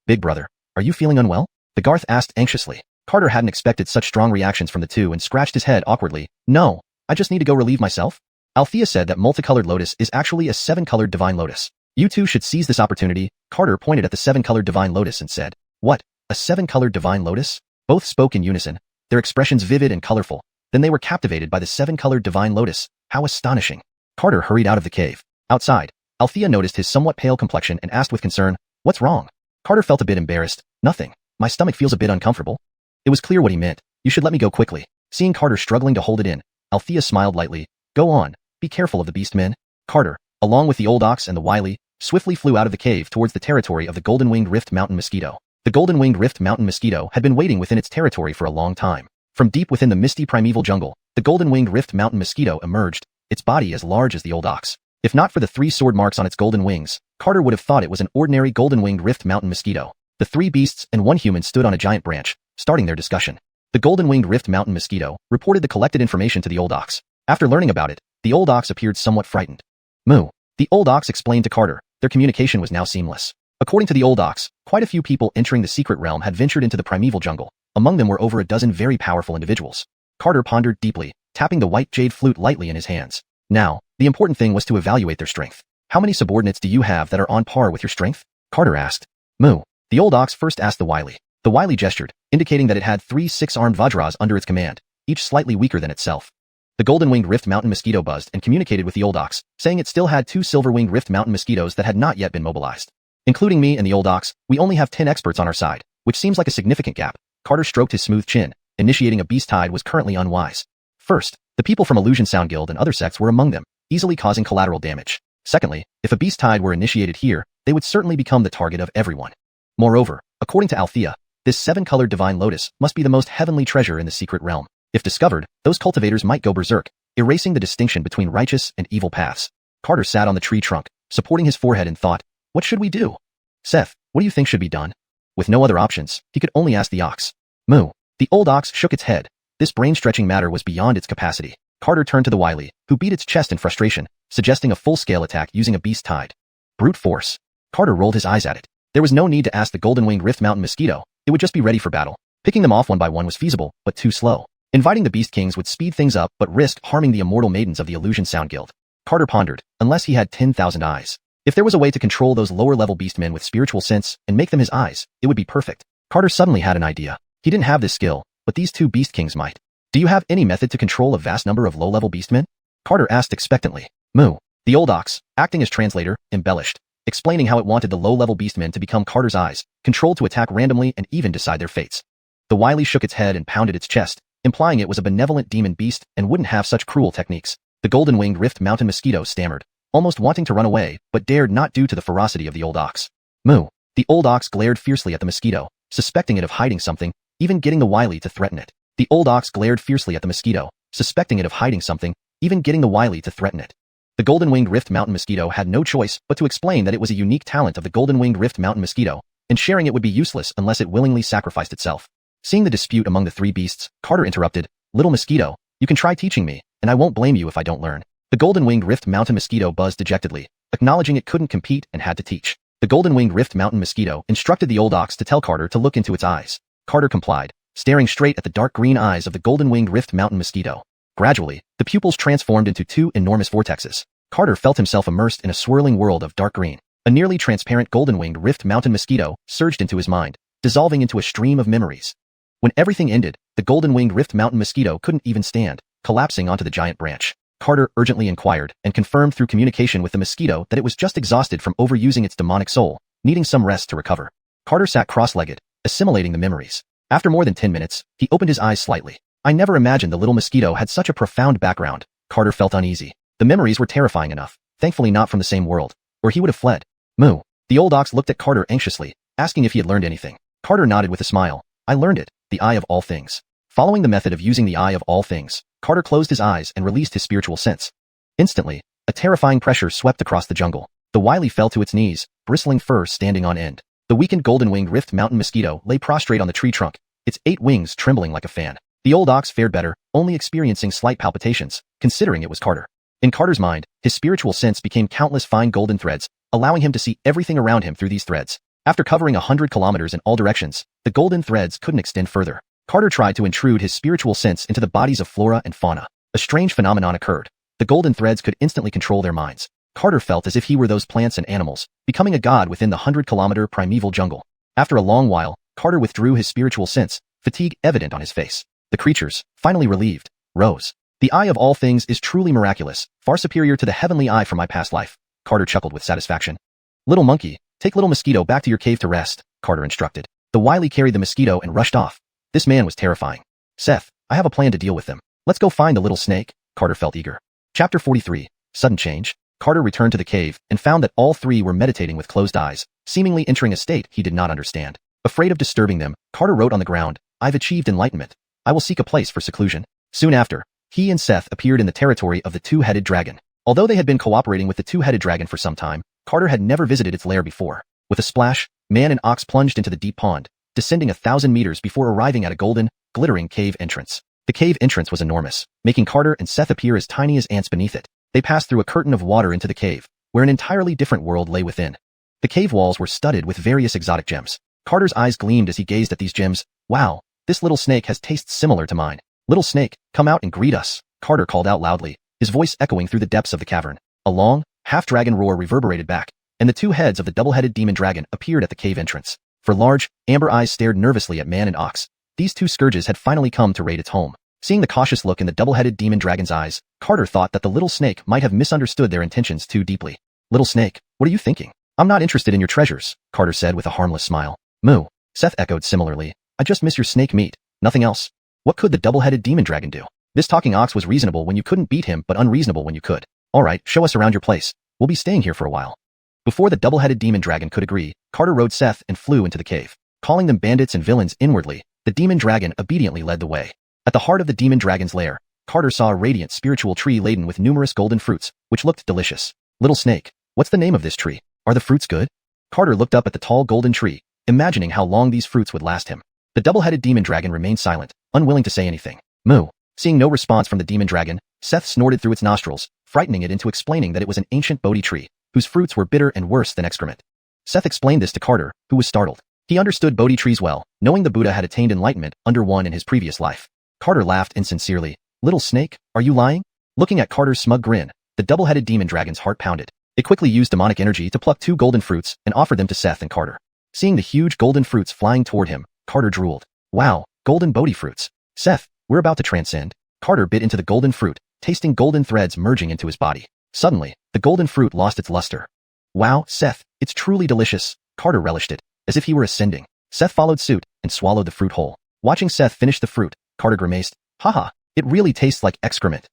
Big brother, are you feeling unwell? The Garth asked anxiously. Carter hadn't expected such strong reactions from the two and scratched his head awkwardly. No, I just need to go relieve myself. Althea said that multicolored lotus is actually a seven-colored divine lotus. You two should seize this opportunity. Carter pointed at the seven-colored divine lotus and said, What, a seven-colored divine lotus? Both spoke in unison, their expressions vivid and colorful. Then they were captivated by the seven-colored divine lotus. How astonishing. Carter hurried out of the cave. Outside, Althea noticed his somewhat pale complexion and asked with concern, What's wrong? Carter felt a bit embarrassed. Nothing. My stomach feels a bit uncomfortable. It was clear what he meant. You should let me go quickly. Seeing Carter struggling to hold it in, Althea smiled lightly. Go on. Be careful of the beast men. Carter, along with the old ox and the wily, swiftly flew out of the cave towards the territory of the golden-winged rift mountain mosquito. The golden-winged rift mountain mosquito had been waiting within its territory for a long time. From deep within the misty primeval jungle, the golden-winged rift mountain mosquito emerged, its body as large as the old ox. If not for the 3 sword marks on its golden wings, Carter would have thought it was an ordinary golden-winged rift mountain mosquito. The 3 beasts and 1 human stood on a giant branch, starting their discussion. The golden-winged rift mountain mosquito reported the collected information to the old ox. After learning about it, the old ox appeared somewhat frightened. Moo. The old ox explained to Carter. Their communication was now seamless. According to the old ox, quite a few people entering the secret realm had ventured into the primeval jungle. Among them were over a dozen very powerful individuals. Carter pondered deeply, tapping the white jade flute lightly in his hands. Now, the important thing was to evaluate their strength. How many subordinates do you have that are on par with your strength? Carter asked. Moo. The old ox first asked the wily. The wily gestured, indicating that it had 3 6-armed Vajras under its command, each slightly weaker than itself. The golden-winged rift mountain mosquito buzzed and communicated with the old ox, saying it still had 2 silver-winged rift mountain mosquitoes that had not yet been mobilized. Including me and the old ox, we only have 10 experts on our side, which seems like a significant gap. Carter stroked his smooth chin. Initiating a beast tide was currently unwise. First, the people from Illusion Sound Guild and other sects were among them, easily causing collateral damage. Secondly, if a beast tide were initiated here, they would certainly become the target of everyone. Moreover, according to Althea, this 7-colored divine lotus must be the most heavenly treasure in the secret realm. If discovered, those cultivators might go berserk, erasing the distinction between righteous and evil paths. Carter sat on the tree trunk, supporting his forehead and thought, what should we do? Seth, what do you think should be done? With no other options, he could only ask the ox. Moo. The old ox shook its head. This brain-stretching matter was beyond its capacity. Carter turned to the wily, who beat its chest in frustration, suggesting a full-scale attack using a beast tide. Brute force. Carter rolled his eyes at it. There was no need to ask the golden-winged rift mountain mosquito. It would just be ready for battle. Picking them off one by one was feasible, but too slow. Inviting the Beast Kings would speed things up but risk harming the immortal maidens of the Illusion Sound Guild. Carter pondered, unless he had 10,000 eyes. If there was a way to control those lower-level beastmen with spiritual sense and make them his eyes, it would be perfect. Carter suddenly had an idea. He didn't have this skill, but these 2 Beast Kings might. Do you have any method to control a vast number of low-level beastmen? Carter asked expectantly. Moo. The old ox, acting as translator, embellished, explaining how it wanted the low-level beastmen to become Carter's eyes, controlled to attack randomly and even decide their fates. The wily shook its head and pounded its chest, implying it was a benevolent demon beast and wouldn't have such cruel techniques. The golden-winged rift mountain mosquito stammered. almost wanting to run away, but dared not due to the ferocity of the old ox. Moo. The old ox glared fiercely at the mosquito, suspecting it of hiding something, even getting the wily to threaten it. The old ox glared fiercely at the mosquito, suspecting it of hiding something, even getting the wily to threaten it. The golden-winged rift mountain mosquito had no choice but to explain that it was a unique talent of the golden-winged rift mountain mosquito, and sharing it would be useless unless it willingly sacrificed itself. Seeing the dispute among the three beasts, Carter interrupted, "Little mosquito, you can try teaching me, and I won't blame you if I don't learn." The golden-winged rift mountain mosquito buzzed dejectedly, acknowledging it couldn't compete and had to teach. The golden-winged rift mountain mosquito instructed the old ox to tell Carter to look into its eyes. Carter complied, staring straight at the dark green eyes of the golden-winged rift mountain mosquito. Gradually, the pupils transformed into two enormous vortexes. Carter felt himself immersed in a swirling world of dark green. A nearly transparent golden-winged rift mountain mosquito surged into his mind, dissolving into a stream of memories. When everything ended, the golden-winged rift mountain mosquito couldn't even stand, collapsing onto the giant branch. Carter urgently inquired and confirmed through communication with the mosquito that it was just exhausted from overusing its demonic soul, needing some rest to recover. Carter sat cross-legged, assimilating the memories. After more than 10 minutes, he opened his eyes slightly. I never imagined the little mosquito had such a profound background. Carter felt uneasy. The memories were terrifying enough, thankfully not from the same world, or he would have fled. Moo. The old ox looked at Carter anxiously, asking if he had learned anything. Carter nodded with a smile. I learned it, the eye of all things. Following the method of using the eye of all things, Carter closed his eyes and released his spiritual sense. Instantly, a terrifying pressure swept across the jungle. The wily fell to its knees, bristling fur standing on end. The weakened golden-winged rift mountain mosquito lay prostrate on the tree trunk, its 8 wings trembling like a fan. The old ox fared better, only experiencing slight palpitations, considering it was Carter. In Carter's mind, his spiritual sense became countless fine golden threads, allowing him to see everything around him through these threads. After covering 100 kilometers in all directions, the golden threads couldn't extend further. Carter tried to intrude his spiritual sense into the bodies of flora and fauna. A strange phenomenon occurred. The golden threads could instantly control their minds. Carter felt as if he were those plants and animals, becoming a god within the 100-kilometer primeval jungle. After a long while, Carter withdrew his spiritual sense, fatigue evident on his face. The creatures, finally relieved, rose. The eye of all things is truly miraculous, far superior to the heavenly eye from my past life. Carter chuckled with satisfaction. Little monkey, take little mosquito back to your cave to rest, Carter instructed. The wily carried the mosquito and rushed off. This man was terrifying. Seth, I have a plan to deal with them. Let's go find the little snake. Carter felt eager. Chapter 43. Sudden change. Carter returned to the cave and found that all three were meditating with closed eyes, seemingly entering a state he did not understand. Afraid of disturbing them, Carter wrote on the ground, I've achieved enlightenment. I will seek a place for seclusion. Soon after, he and Seth appeared in the territory of the two-headed dragon. Although they had been cooperating with the two-headed dragon for some time, Carter had never visited its lair before. With a splash, man and ox plunged into the deep pond, descending 1,000 meters before arriving at a golden, glittering cave entrance. The cave entrance was enormous, making Carter and Seth appear as tiny as ants beneath it. They passed through a curtain of water into the cave, where an entirely different world lay within. The cave walls were studded with various exotic gems. Carter's eyes gleamed as he gazed at these gems. Wow, this little snake has tastes similar to mine. Little snake, come out and greet us, Carter called out loudly, his voice echoing through the depths of the cavern. A long, half-dragon roar reverberated back, and the two heads of the double-headed demon dragon appeared at the cave entrance. For large, amber eyes stared nervously at man and ox. These two scourges had finally come to raid its home. Seeing the cautious look in the double-headed demon dragon's eyes, Carter thought that the little snake might have misunderstood their intentions too deeply. Little snake, what are you thinking? I'm not interested in your treasures, Carter said with a harmless smile. Moo. Seth echoed similarly. I just miss your snake meat, nothing else. What could the double-headed demon dragon do? This talking ox was reasonable when you couldn't beat him but unreasonable when you could. Alright, show us around your place. We'll be staying here for a while. Before the double-headed demon dragon could agree, Carter rode Seth and flew into the cave. Calling them bandits and villains inwardly, the demon dragon obediently led the way. At the heart of the demon dragon's lair, Carter saw a radiant spiritual tree laden with numerous golden fruits, which looked delicious. Little snake, what's the name of this tree? Are the fruits good? Carter looked up at the tall golden tree, imagining how long these fruits would last him. The double-headed demon dragon remained silent, unwilling to say anything. Moo. Seeing no response from the demon dragon, Seth snorted through its nostrils, frightening it into explaining that it was an ancient Bodhi tree, whose fruits were bitter and worse than excrement. Seth explained this to Carter, who was startled. He understood Bodhi trees well, knowing the Buddha had attained enlightenment under one in his previous life. Carter laughed insincerely. Little snake, are you lying? Looking at Carter's smug grin, the double-headed demon dragon's heart pounded. It quickly used demonic energy to pluck 2 golden fruits and offered them to Seth and Carter. Seeing the huge golden fruits flying toward him, Carter drooled. Wow, golden Bodhi fruits. Seth, we're about to transcend. Carter bit into the golden fruit, tasting golden threads merging into his body. Suddenly, the golden fruit lost its luster. Wow, Seth, it's truly delicious. Carter relished it, as if he were ascending. Seth followed suit and swallowed the fruit whole. Watching Seth finish the fruit, Carter grimaced. Haha, it really tastes like excrement.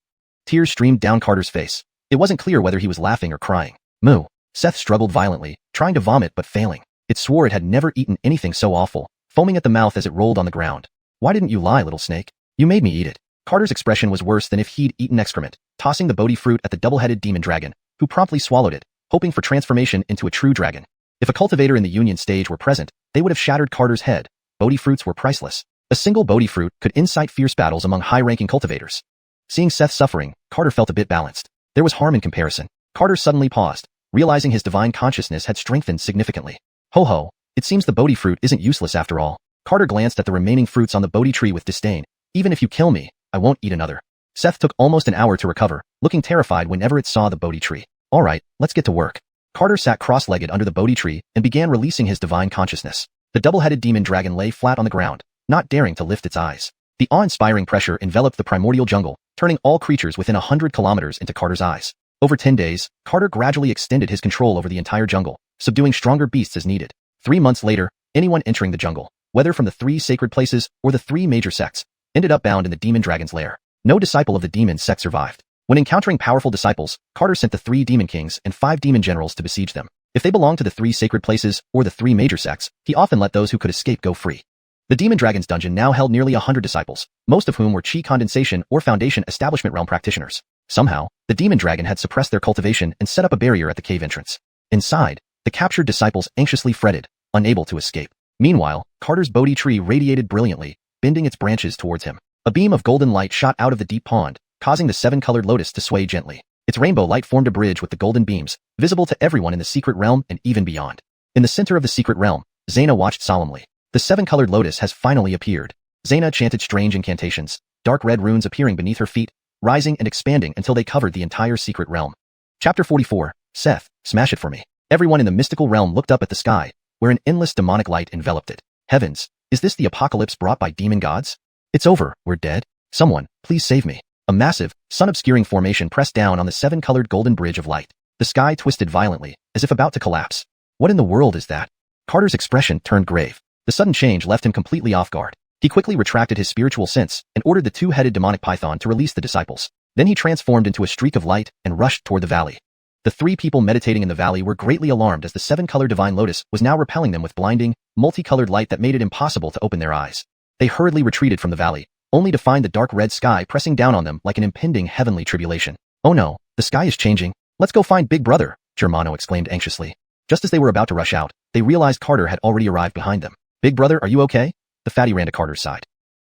Tears streamed down Carter's face. It wasn't clear whether he was laughing or crying. Moo. Seth struggled violently, trying to vomit but failing. It swore it had never eaten anything so awful, foaming at the mouth as it rolled on the ground. Why didn't you lie, little snake? You made me eat it. Carter's expression was worse than if he'd eaten excrement, tossing the Bodhi fruit at the double-headed demon dragon, who promptly swallowed it, hoping for transformation into a true dragon. If a cultivator in the Union stage were present, they would have shattered Carter's head. Bodhi fruits were priceless. A single Bodhi fruit could incite fierce battles among high-ranking cultivators. Seeing Seth suffering, Carter felt a bit balanced. There was harm in comparison. Carter suddenly paused, realizing his divine consciousness had strengthened significantly. Ho ho, it seems the Bodhi fruit isn't useless after all. Carter glanced at the remaining fruits on the Bodhi tree with disdain. Even if you kill me, I won't eat another. Seth took almost an hour to recover, looking terrified whenever it saw the Bodhi tree. Alright, let's get to work. Carter sat cross-legged under the Bodhi tree and began releasing his divine consciousness. The double-headed demon dragon lay flat on the ground, not daring to lift its eyes. The awe-inspiring pressure enveloped the primordial jungle, turning all creatures within 100 kilometers into Carter's eyes. Over 10 days, Carter gradually extended his control over the entire jungle, subduing stronger beasts as needed. 3 months later, anyone entering the jungle, whether from the 3 sacred places or the 3 major sects, ended up bound in the demon dragon's lair. No disciple of the demon sect survived. When encountering powerful disciples, Carter sent the 3 demon kings and 5 demon generals to besiege them. If they belonged to the 3 sacred places or the 3 major sects, he often let those who could escape go free. The demon dragon's dungeon now held nearly 100 disciples, most of whom were Chi Condensation or Foundation Establishment Realm practitioners. Somehow, the demon dragon had suppressed their cultivation and set up a barrier at the cave entrance. Inside, the captured disciples anxiously fretted, unable to escape. Meanwhile, Carter's Bodhi tree radiated brilliantly, bending its branches towards him. A beam of golden light shot out of the deep pond, causing the 7-colored lotus to sway gently. Its rainbow light formed a bridge with the golden beams, visible to everyone in the secret realm and even beyond. In the center of the secret realm, Zaina watched solemnly. The 7-colored lotus has finally appeared. Zaina chanted strange incantations, dark red runes appearing beneath her feet, rising and expanding until they covered the entire secret realm. Chapter 44, Seth, smash it for me. Everyone in the mystical realm looked up at the sky, where an endless demonic light enveloped it. Heavens, is this the apocalypse brought by demon gods? It's over, we're dead. Someone, please save me. A massive, sun-obscuring formation pressed down on the 7-colored golden bridge of light. The sky twisted violently, as if about to collapse. What in the world is that? Carter's expression turned grave. The sudden change left him completely off guard. He quickly retracted his spiritual sense and ordered the 2-headed demonic python to release the disciples. Then he transformed into a streak of light and rushed toward the valley. The 3 people meditating in the valley were greatly alarmed as the 7-colored divine lotus was now repelling them with blinding, multicolored light that made it impossible to open their eyes. They hurriedly retreated from the valley, only to find the dark red sky pressing down on them like an impending heavenly tribulation. Oh no, the sky is changing. Let's go find Big Brother, Germano exclaimed anxiously. Just as they were about to rush out, they realized Carter had already arrived behind them. Big Brother, are you okay? The fatty ran to Carter's side.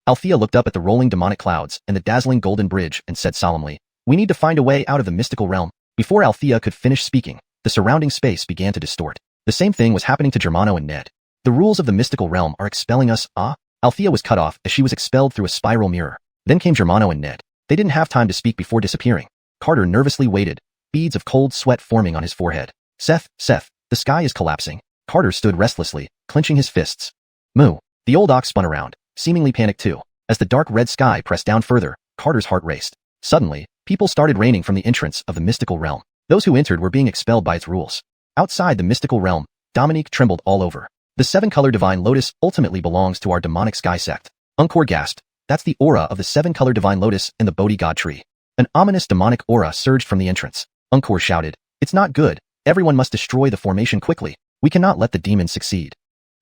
Althea looked up at the rolling demonic clouds and the dazzling golden bridge and said solemnly, "We need to find a way out of the mystical realm." Before Althea could finish speaking, the surrounding space began to distort. The same thing was happening to Germano and Ned. The rules of the mystical realm are expelling us, Althea was cut off as she was expelled through a spiral mirror. Then came Germano and Ned. They didn't have time to speak before disappearing. Carter nervously waited, beads of cold sweat forming on his forehead. Seth, the sky is collapsing. Carter stood restlessly, clenching his fists. Moo. The old ox spun around, seemingly panicked too. As the dark red sky pressed down further, Carter's heart raced. Suddenly, people started raining from the entrance of the mystical realm. Those who entered were being expelled by its rules. Outside the mystical realm, Dominique trembled all over. The 7-color divine lotus ultimately belongs to our demonic sky sect. Uncor gasped. That's the aura of the 7-color divine lotus in the Bodhi god tree. An ominous demonic aura surged from the entrance. Uncor shouted, "It's not good. Everyone must destroy the formation quickly. We cannot let the demons succeed."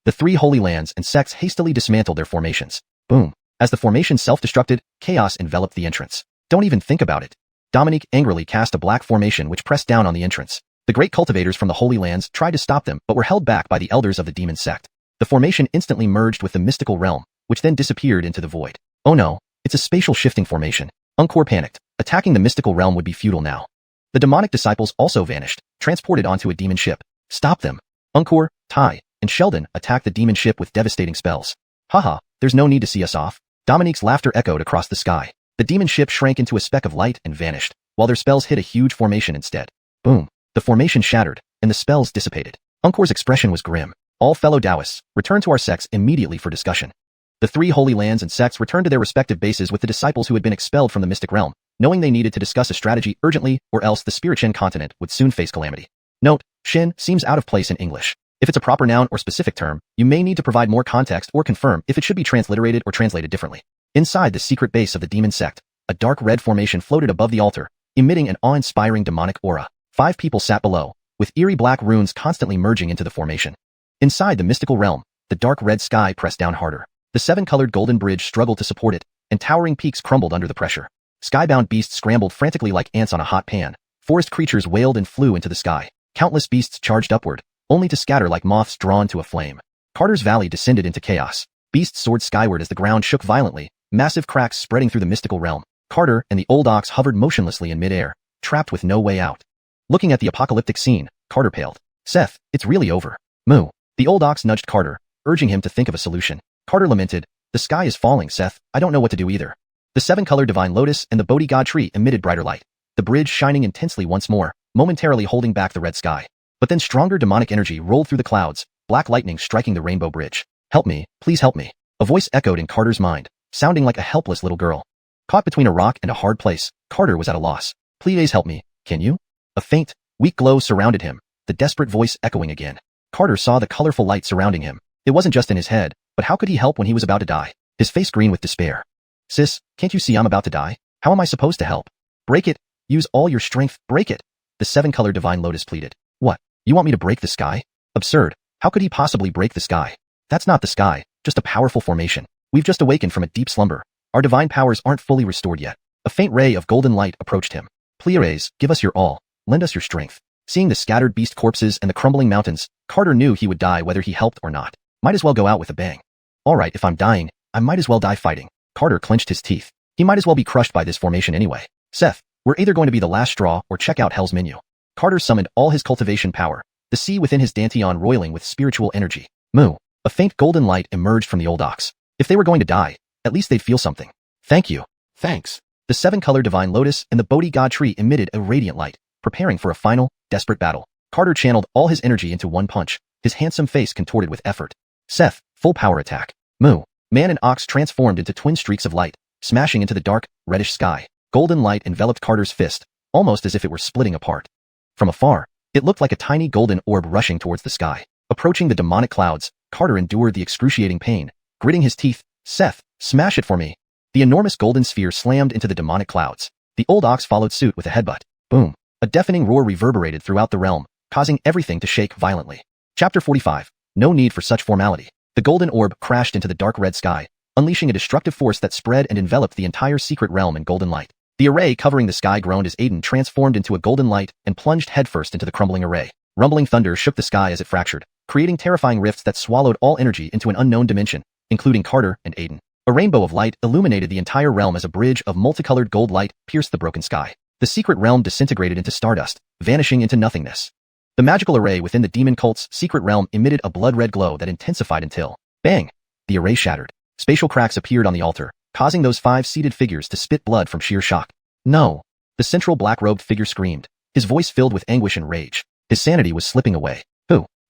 The 3 holy lands and sects hastily dismantled their formations. Boom. As the formation self-destructed, chaos enveloped the entrance. Don't even think about it. Dominique angrily cast a black formation which pressed down on the entrance. The great cultivators from the Holy Lands tried to stop them but were held back by the elders of the demon sect. The formation instantly merged with the mystical realm, which then disappeared into the void. Oh no, it's a spatial shifting formation. Uncor panicked. Attacking the mystical realm would be futile now. The demonic disciples also vanished, transported onto a demon ship. Stop them. Uncor, Ty, and Sheldon attacked the demon ship with devastating spells. Haha, there's no need to see us off. Dominique's laughter echoed across the sky. The demon ship shrank into a speck of light and vanished, while their spells hit a huge formation instead. Boom. The formation shattered, and the spells dissipated. Uncor's expression was grim. All fellow Taoists, return to our sects immediately for discussion. The 3 holy lands and sects returned to their respective bases with the disciples who had been expelled from the mystic realm, knowing they needed to discuss a strategy urgently or else the Spirit Shen continent would soon face calamity. Note, Shen seems out of place in English. If it's a proper noun or specific term, you may need to provide more context or confirm if it should be transliterated or translated differently. Inside the secret base of the demon sect, a dark red formation floated above the altar, emitting an awe-inspiring demonic aura. 5 people sat below, with eerie black runes constantly merging into the formation. Inside the mystical realm, the dark red sky pressed down harder. The 7-colored golden bridge struggled to support it, and towering peaks crumbled under the pressure. Skybound beasts scrambled frantically like ants on a hot pan. Forest creatures wailed and flew into the sky. Countless beasts charged upward, only to scatter like moths drawn to a flame. Carter's valley descended into chaos. Beasts soared skyward as the ground shook violently, massive cracks spreading through the mystical realm. Carter and the old ox hovered motionlessly in midair, trapped with no way out. Looking at the apocalyptic scene, Carter paled. Seth, it's really over. Moo. The old ox nudged Carter, urging him to think of a solution. Carter lamented, the sky is falling, Seth, I don't know what to do either. The 7-colored divine lotus and the Bodhi god tree emitted brighter light, the bridge shining intensely once more, momentarily holding back the red sky. But then stronger demonic energy rolled through the clouds, black lightning striking the rainbow bridge. Help me, please help me. A voice echoed in Carter's mind, sounding like a helpless little girl. Caught between a rock and a hard place, Carter was at a loss. Please help me, can you? A faint, weak glow surrounded him, the desperate voice echoing again. Carter saw the colorful light surrounding him. It wasn't just in his head, but how could he help when he was about to die? His face green with despair. Sis, can't you see I'm about to die? How am I supposed to help? Break it. Use all your strength. Break it. The 7-colored divine lotus pleaded. What? You want me to break the sky? Absurd. How could he possibly break the sky? That's not the sky, just a powerful formation. We've just awakened from a deep slumber. Our divine powers aren't fully restored yet. A faint ray of golden light approached him. Please, give us your all. Lend us your strength. Seeing the scattered beast corpses and the crumbling mountains, Carter knew he would die whether he helped or not. Might as well go out with a bang. All right, if I'm dying, I might as well die fighting. Carter clenched his teeth. He might as well be crushed by this formation anyway. Seth, we're either going to be the last straw or check out Hell's menu. Carter summoned all his cultivation power, the sea within his dantian roiling with spiritual energy. Moo. A faint golden light emerged from the old ox. If they were going to die, at least they'd feel something. Thank you. Thanks. The 7-colored divine lotus and the Bodhi god tree emitted a radiant light, preparing for a final, desperate battle. Carter channeled all his energy into one punch, his handsome face contorted with effort. Seth, full power attack. Moo. Man and ox transformed into twin streaks of light, smashing into the dark, reddish sky. Golden light enveloped Carter's fist, almost as if it were splitting apart. From afar, it looked like a tiny golden orb rushing towards the sky. Approaching the demonic clouds, Carter endured the excruciating pain, gritting his teeth. Seth, smash it for me. The enormous golden sphere slammed into the demonic clouds. The old ox followed suit with a headbutt. Boom. A deafening roar reverberated throughout the realm, causing everything to shake violently. Chapter 45. No need for such formality. The golden orb crashed into the dark red sky, unleashing a destructive force that spread and enveloped the entire secret realm in golden light. The array covering the sky groaned as Aiden transformed into a golden light and plunged headfirst into the crumbling array. Rumbling thunder shook the sky as it fractured, creating terrifying rifts that swallowed all energy into an unknown dimension, including Carter and Aiden. A rainbow of light illuminated the entire realm as a bridge of multicolored gold light pierced the broken sky. The secret realm disintegrated into stardust, vanishing into nothingness. The magical array within the demon cult's secret realm emitted a blood-red glow that intensified until, bang! The array shattered. Spatial cracks appeared on the altar, causing those 5 seated figures to spit blood from sheer shock. No! The central black-robed figure screamed, his voice filled with anguish and rage. His sanity was slipping away.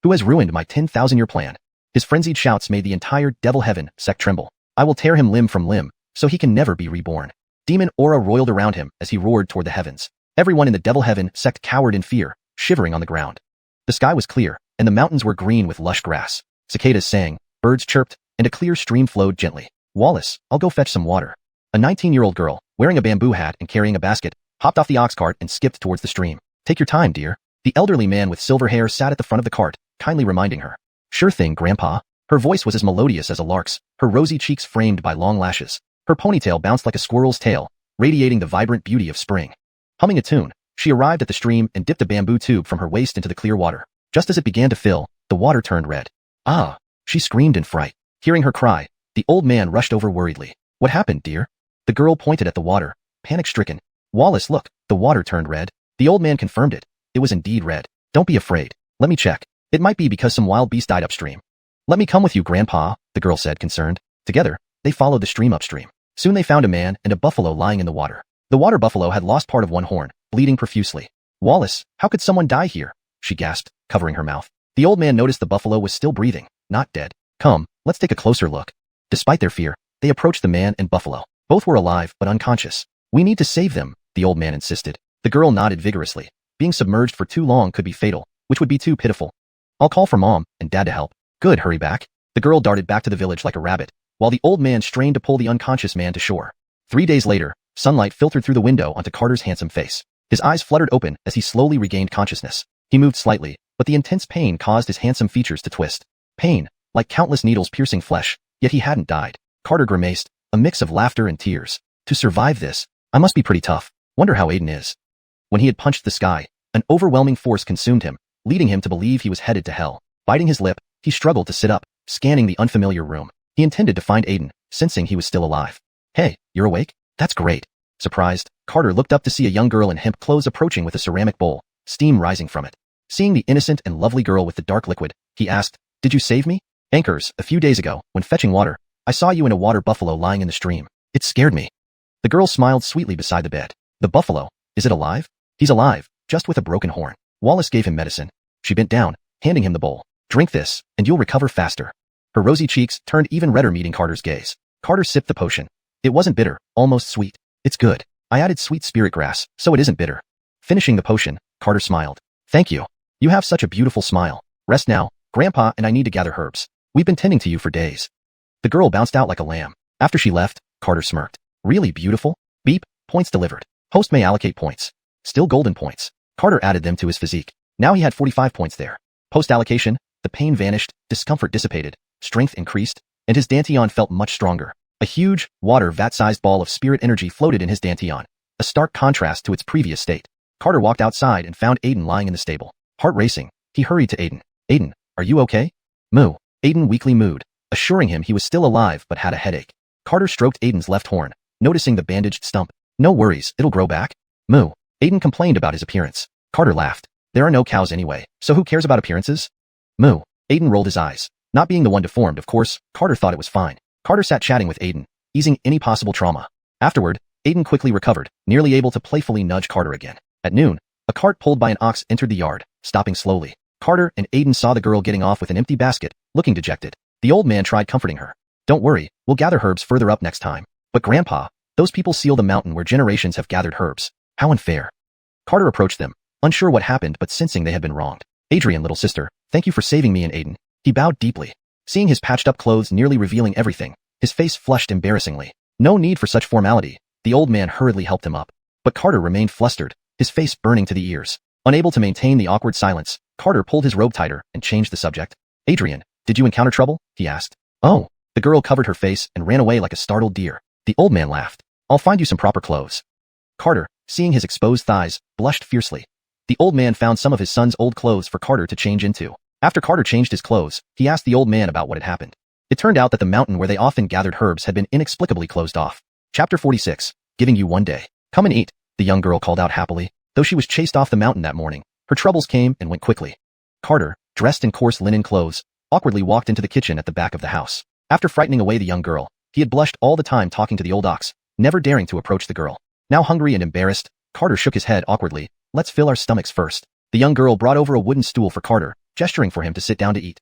Who has ruined my 10,000-year plan? His frenzied shouts made the entire devil heaven sect tremble. I will tear him limb from limb, so he can never be reborn. Demon aura roiled around him as he roared toward the heavens. Everyone in the devil heaven sect cowered in fear, shivering on the ground. The sky was clear, and the mountains were green with lush grass. Cicadas sang, birds chirped, and a clear stream flowed gently. Wallace, I'll go fetch some water. A 19-year-old girl, wearing a bamboo hat and carrying a basket, hopped off the ox cart and skipped towards the stream. Take your time, dear. The elderly man with silver hair sat at the front of the cart, kindly reminding her. Sure thing, Grandpa. Her voice was as melodious as a lark's, her rosy cheeks framed by long lashes. Her ponytail bounced like a squirrel's tail, radiating the vibrant beauty of spring. Humming a tune, she arrived at the stream and dipped a bamboo tube from her waist into the clear water. Just as it began to fill, the water turned red. Ah! She screamed in fright. Hearing her cry, the old man rushed over worriedly. What happened, dear? The girl pointed at the water, panic-stricken. Wallace, look, the water turned red. The old man confirmed it. It was indeed red. Don't be afraid. Let me check. It might be because some wild beast died upstream. Let me come with you, Grandpa, the girl said, concerned. Together, they followed the stream upstream. Soon they found a man and a buffalo lying in the water. The water buffalo had lost part of one horn, bleeding profusely. Wallace, how could someone die here? She gasped, covering her mouth. The old man noticed the buffalo was still breathing, not dead. Come, let's take a closer look. Despite their fear, they approached the man and buffalo. Both were alive but unconscious. We need to save them, the old man insisted. The girl nodded vigorously. Being submerged for too long could be fatal, which would be too pitiful. I'll call for Mom and Dad to help. Good, hurry back. The girl darted back to the village like a rabbit, while the old man strained to pull the unconscious man to shore. 3 days later, sunlight filtered through the window onto Carter's handsome face. His eyes fluttered open as he slowly regained consciousness. He moved slightly, but the intense pain caused his handsome features to twist. Pain, like countless needles piercing flesh, yet he hadn't died. Carter grimaced, a mix of laughter and tears. To survive this, I must be pretty tough. Wonder how Aiden is. When he had punched the sky, an overwhelming force consumed him, leading him to believe he was headed to hell. Biting his lip, he struggled to sit up, scanning the unfamiliar room. He intended to find Aiden, sensing he was still alive. Hey, you're awake? That's great. Surprised, Carter looked up to see a young girl in hemp clothes approaching with a ceramic bowl, steam rising from it. Seeing the innocent and lovely girl with the dark liquid, he asked, "Did you save me?" "Anchors, a few days ago, when fetching water, I saw you in a water buffalo lying in the stream. It scared me." The girl smiled sweetly beside the bed. "The buffalo? Is it alive?" "He's alive, just with a broken horn." Wallace gave him medicine. She bent down, handing him the bowl. "Drink this, and you'll recover faster." Her rosy cheeks turned even redder meeting Carter's gaze. Carter sipped the potion. It wasn't bitter, almost sweet. "It's good. I added sweet spirit grass, so it isn't bitter." Finishing the potion, Carter smiled. "Thank you. You have such a beautiful smile. Rest now. Grandpa and I need to gather herbs. We've been tending to you for days." The girl bounced out like a lamb. After she left, Carter smirked. "Really beautiful?" Beep, points delivered. Host may allocate points. Still golden points. Carter added them to his physique. Now he had 45 points there. Post allocation, the pain vanished, discomfort dissipated, strength increased, and his dantian felt much stronger. A huge, water vat-sized ball of spirit energy floated in his dantian, a stark contrast to its previous state. Carter walked outside and found Aiden lying in the stable. Heart racing, he hurried to Aiden. "Aiden, are you okay?" "Moo." Aiden weakly mooed, assuring him he was still alive but had a headache. Carter stroked Aiden's left horn, noticing the bandaged stump. "No worries, it'll grow back." "Moo." Aiden complained about his appearance. Carter laughed. "There are no cows anyway, so who cares about appearances?" "Moo." Aiden rolled his eyes. Not being the one deformed, of course, Carter thought it was fine. Carter sat chatting with Aiden, easing any possible trauma. Afterward, Aiden quickly recovered, nearly able to playfully nudge Carter again. At noon, a cart pulled by an ox entered the yard, stopping slowly. Carter and Aiden saw the girl getting off with an empty basket, looking dejected. The old man tried comforting her. "Don't worry, we'll gather herbs further up next time." "But Grandpa, those people seal the mountain where generations have gathered herbs. How unfair." Carter approached them, unsure what happened but sensing they had been wronged. "Adrian, little sister, thank you for saving me and Aiden." He bowed deeply. Seeing his patched-up clothes nearly revealing everything, his face flushed embarrassingly. No need for such formality. The old man hurriedly helped him up. But Carter remained flustered, his face burning to the ears. Unable to maintain the awkward silence, Carter pulled his robe tighter and changed the subject. "Adrian, did you encounter trouble?" he asked. "Oh." The girl covered her face and ran away like a startled deer. The old man laughed. "I'll find you some proper clothes." Carter, seeing his exposed thighs, blushed fiercely. The old man found some of his son's old clothes for Carter to change into. After Carter changed his clothes, he asked the old man about what had happened. It turned out that the mountain where they often gathered herbs had been inexplicably closed off. Chapter 46, Giving You One Day. "Come and eat," the young girl called out happily. Though she was chased off the mountain that morning, her troubles came and went quickly. Carter, dressed in coarse linen clothes, awkwardly walked into the kitchen at the back of the house. After frightening away the young girl, he had blushed all the time talking to the old ox, never daring to approach the girl. Now hungry and embarrassed, Carter shook his head awkwardly. "Let's fill our stomachs first." The young girl brought over a wooden stool for Carter, gesturing for him to sit down to eat.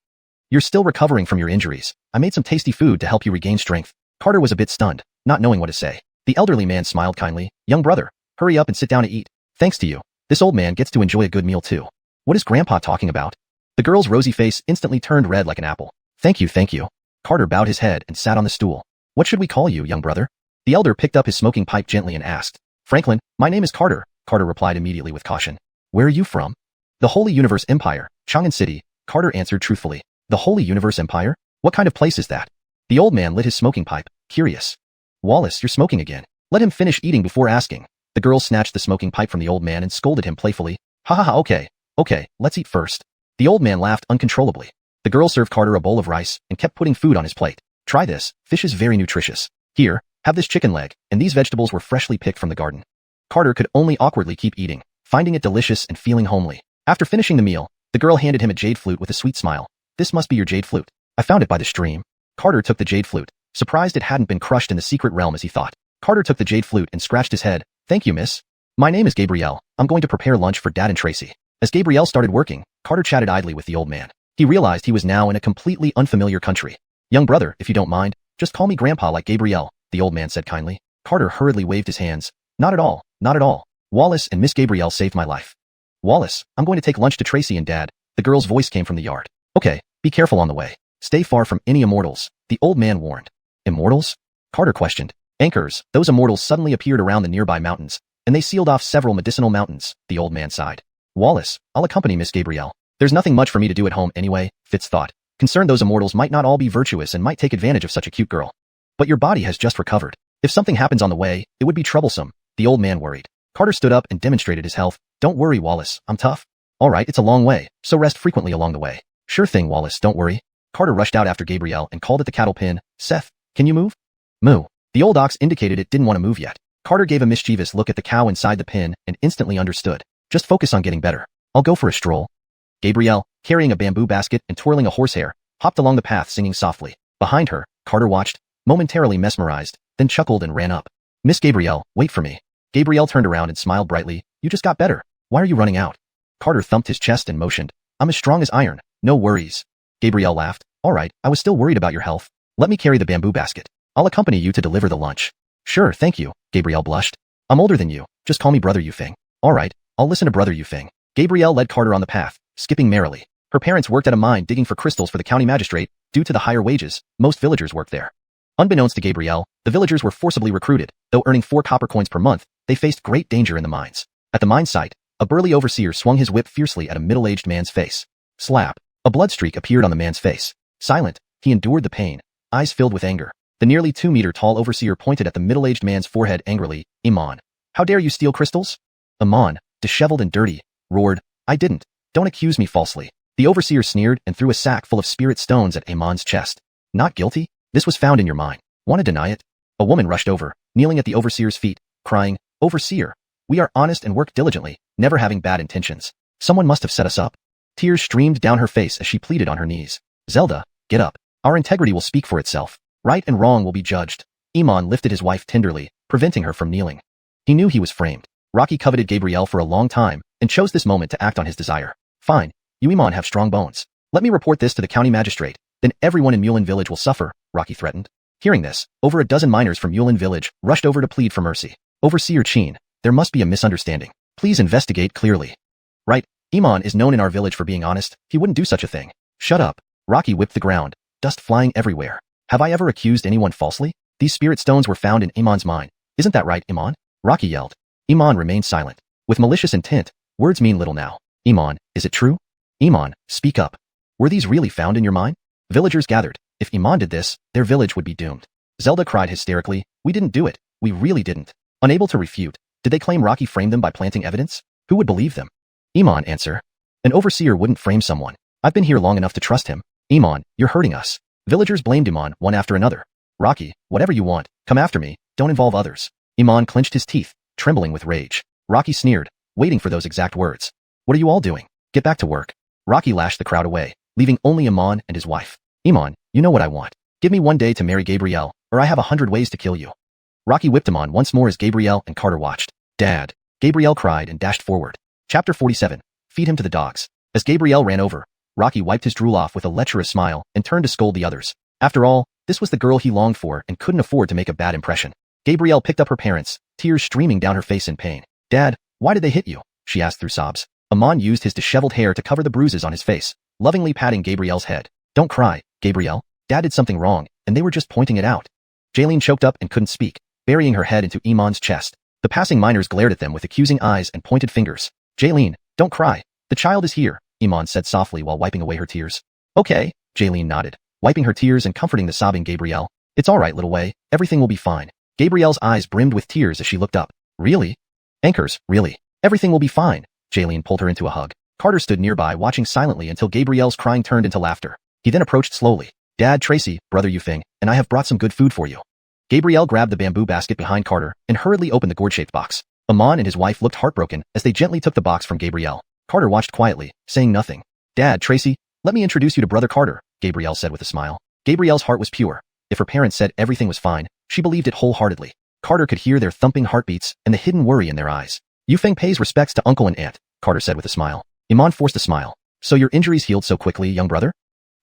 "You're still recovering from your injuries. I made some tasty food to help you regain strength." Carter was a bit stunned, not knowing what to say. The elderly man smiled kindly. "Young brother, hurry up and sit down to eat. Thanks to you, this old man gets to enjoy a good meal too." "What is Grandpa talking about?" The girl's rosy face instantly turned red like an apple. Thank you. Carter bowed his head and sat on the stool. "What should we call you, young brother?" The elder picked up his smoking pipe gently and asked. "Franklin, my name is Carter," Carter replied immediately with caution. "Where are you from?" "The Holy Universe Empire, Chang'an City," Carter answered truthfully. "The Holy Universe Empire? What kind of place is that?" The old man lit his smoking pipe, curious. "Wallace, you're smoking again. Let him finish eating before asking." The girl snatched the smoking pipe from the old man and scolded him playfully. "Ha ha ha, okay, let's eat first." The old man laughed uncontrollably. The girl served Carter a bowl of rice and kept putting food on his plate. "Try this, fish is very nutritious. Here, have this chicken leg," and these vegetables were freshly picked from the garden. Carter could only awkwardly keep eating, finding it delicious and feeling homely. After finishing the meal, the girl handed him a jade flute with a sweet smile. "This must be your jade flute. I found it by the stream." Carter took the jade flute, surprised it hadn't been crushed in the secret realm as he thought. Carter took the jade flute and scratched his head. "Thank you, miss. My name is Gabrielle. I'm going to prepare lunch for Dad and Tracy." As Gabrielle started working, Carter chatted idly with the old man. He realized he was now in a completely unfamiliar country. "Young brother, if you don't mind, just call me Grandpa like Gabrielle," the old man said kindly. Carter hurriedly waved his hands. Not at all. Wallace and Miss Gabrielle saved my life." "Wallace, I'm going to take lunch to Tracy and Dad." The girl's voice came from the yard. "Okay, be careful on the way. Stay far from any immortals," the old man warned. "Immortals?" Carter questioned. "Anchors, those immortals suddenly appeared around the nearby mountains, and they sealed off several medicinal mountains, the old man sighed. Wallace, I'll accompany Miss Gabrielle. There's nothing much for me to do at home anyway, Fitz thought. Concerned those immortals might not all be virtuous and might take advantage of such a cute girl. But your body has just recovered. If something happens on the way, it would be troublesome, the old man worried. Carter stood up and demonstrated his health. Don't worry, Wallace, I'm tough. All right, it's a long way, so rest frequently along the way. Sure thing, Wallace, don't worry. Carter rushed out after Gabrielle and called at the cattle pen. Seth, can you move? Moo. The old ox indicated it didn't want to move yet. Carter gave a mischievous look at the cow inside the pen and instantly understood. Just focus on getting better. I'll go for a stroll. Gabrielle, carrying a bamboo basket and twirling a horsehair, hopped along the path singing softly. Behind her, Carter watched, momentarily mesmerized, then chuckled and ran up. Miss Gabrielle, wait for me. Gabrielle turned around and smiled brightly. You just got better. Why are you running out? Carter thumped his chest and motioned. I'm as strong as iron. No worries. Gabrielle laughed. All right, I was still worried about your health. Let me carry the bamboo basket. I'll accompany you to deliver the lunch. Sure, thank you, Gabrielle blushed. I'm older than you. Just call me Brother Yufeng. All right, I'll listen to Brother Yufeng. Gabrielle led Carter on the path, skipping merrily. Her parents worked at a mine digging for crystals for the county magistrate. Due to the higher wages, most villagers worked there. Unbeknownst to Gabrielle, the villagers were forcibly recruited. Though earning 4 copper coins per month, they faced great danger in the mines. At the mine site, a burly overseer swung his whip fiercely at a middle-aged man's face. Slap. A blood streak appeared on the man's face. Silent, he endured the pain, eyes filled with anger. The nearly 2-meter-tall overseer pointed at the middle-aged man's forehead angrily. Iman. How dare you steal crystals? Iman, disheveled and dirty, roared. I didn't. Don't accuse me falsely. The overseer sneered and threw a sack full of spirit stones at Iman's chest. Not guilty? This was found in your mine. Want to deny it? A woman rushed over, kneeling at the overseer's feet, crying, Overseer, we are honest and work diligently, never having bad intentions. Someone must have set us up. Tears streamed down her face as she pleaded on her knees. Zelda, get up. Our integrity will speak for itself. Right and wrong will be judged. Iman lifted his wife tenderly, preventing her from kneeling. He knew he was framed. Rocky coveted Gabrielle for a long time and chose this moment to act on his desire. Fine, you Iman have strong bones. Let me report this to the county magistrate. Then everyone in Mulin village will suffer, Rocky threatened. Hearing this, over a dozen miners from Mulin village rushed over to plead for mercy. Overseer Chin, there must be a misunderstanding. Please investigate clearly. Right, Iman is known in our village for being honest. He wouldn't do such a thing. Shut up. Rocky whipped the ground, dust flying everywhere. Have I ever accused anyone falsely? These spirit stones were found in Iman's mine. Isn't that right, Iman? Rocky yelled. Iman remained silent. With malicious intent, words mean little now. Iman, is it true? Iman, speak up. Were these really found in your mine? Villagers gathered. If Iman did this, their village would be doomed. Zelda cried hysterically. We didn't do it. We really didn't. Unable to refute, did they claim Rocky framed them by planting evidence? Who would believe them? Iman, answer. An overseer wouldn't frame someone. I've been here long enough to trust him. Iman, you're hurting us. Villagers blamed Iman one after another. Rocky, whatever you want, come after me, don't involve others. Iman clenched his teeth, trembling with rage. Rocky sneered, waiting for those exact words. What are you all doing? Get back to work. Rocky lashed the crowd away, leaving only Iman and his wife. Iman, you know what I want. Give me one day to marry Gabrielle, or I have 100 ways to kill you. Rocky whipped Iman once more as Gabrielle and Carter watched. Dad. Gabrielle cried and dashed forward. Chapter 47. Feed him to the dogs. As Gabrielle ran over, Rocky wiped his drool off with a lecherous smile and turned to scold the others. After all, this was the girl he longed for and couldn't afford to make a bad impression. Gabrielle picked up her parents, tears streaming down her face in pain. Dad, why did they hit you? She asked through sobs. Iman used his disheveled hair to cover the bruises on his face, lovingly patting Gabrielle's head. Don't cry, Gabrielle. Dad did something wrong, and they were just pointing it out. Jaylene choked up and couldn't speak, burying her head into Iman's chest. The passing miners glared at them with accusing eyes and pointed fingers. Jaylene, don't cry. The child is here, Iman said softly while wiping away her tears. Okay, Jaylene nodded, wiping her tears and comforting the sobbing Gabrielle. It's all right, little way. Everything will be fine. Gabrielle's eyes brimmed with tears as she looked up. Really? Anchors, really? Everything will be fine. Jaylene pulled her into a hug. Carter stood nearby watching silently until Gabrielle's crying turned into laughter. He then approached slowly. Dad, Tracy, Brother Yufeng, and I have brought some good food for you. Gabrielle grabbed the bamboo basket behind Carter and hurriedly opened the gourd-shaped box. Iman and his wife looked heartbroken as they gently took the box from Gabrielle. Carter watched quietly, saying nothing. Dad, Tracy, let me introduce you to Brother Carter, Gabrielle said with a smile. Gabrielle's heart was pure. If her parents said everything was fine, she believed it wholeheartedly. Carter could hear their thumping heartbeats and the hidden worry in their eyes. Yufeng pays respects to uncle and aunt, Carter said with a smile. Iman forced a smile. So your injuries healed so quickly, young brother?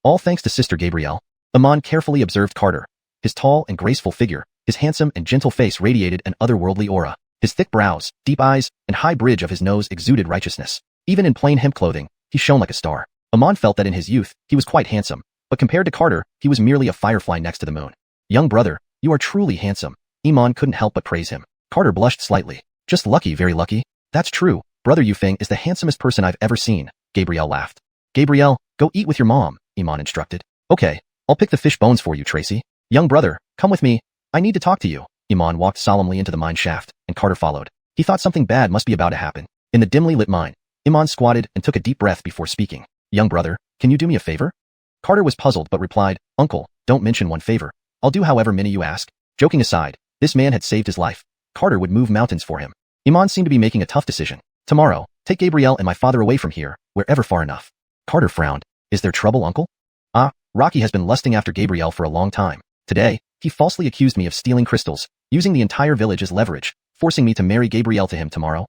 All thanks to Sister Gabrielle. Iman carefully observed Carter. His tall and graceful figure, his handsome and gentle face radiated an otherworldly aura. His thick brows, deep eyes, and high bridge of his nose exuded righteousness. Even in plain hemp clothing, he shone like a star. Iman felt that in his youth, he was quite handsome, but compared to Carter, he was merely a firefly next to the moon. Young brother, you are truly handsome. Iman couldn't help but praise him. Carter blushed slightly. Just lucky, very lucky. That's true. Brother Yufeng is the handsomest person I've ever seen, Gabrielle laughed. Gabrielle, go eat with your mom, Iman instructed. Okay, I'll pick the fish bones for you, Tracy. Young brother, come with me. I need to talk to you. Iman walked solemnly into the mine shaft, and Carter followed. He thought something bad must be about to happen. In the dimly lit mine, Iman squatted and took a deep breath before speaking. Young brother, can you do me a favor? Carter was puzzled but replied, Uncle, don't mention one favor. I'll do however many you ask. Joking aside, this man had saved his life. Carter would move mountains for him. Iman seemed to be making a tough decision. Tomorrow, take Gabrielle and my father away from here, wherever far enough. Carter frowned. Is there trouble, uncle? Rocky has been lusting after Gabrielle for a long time. Today, he falsely accused me of stealing crystals, using the entire village as leverage, forcing me to marry Gabrielle to him tomorrow.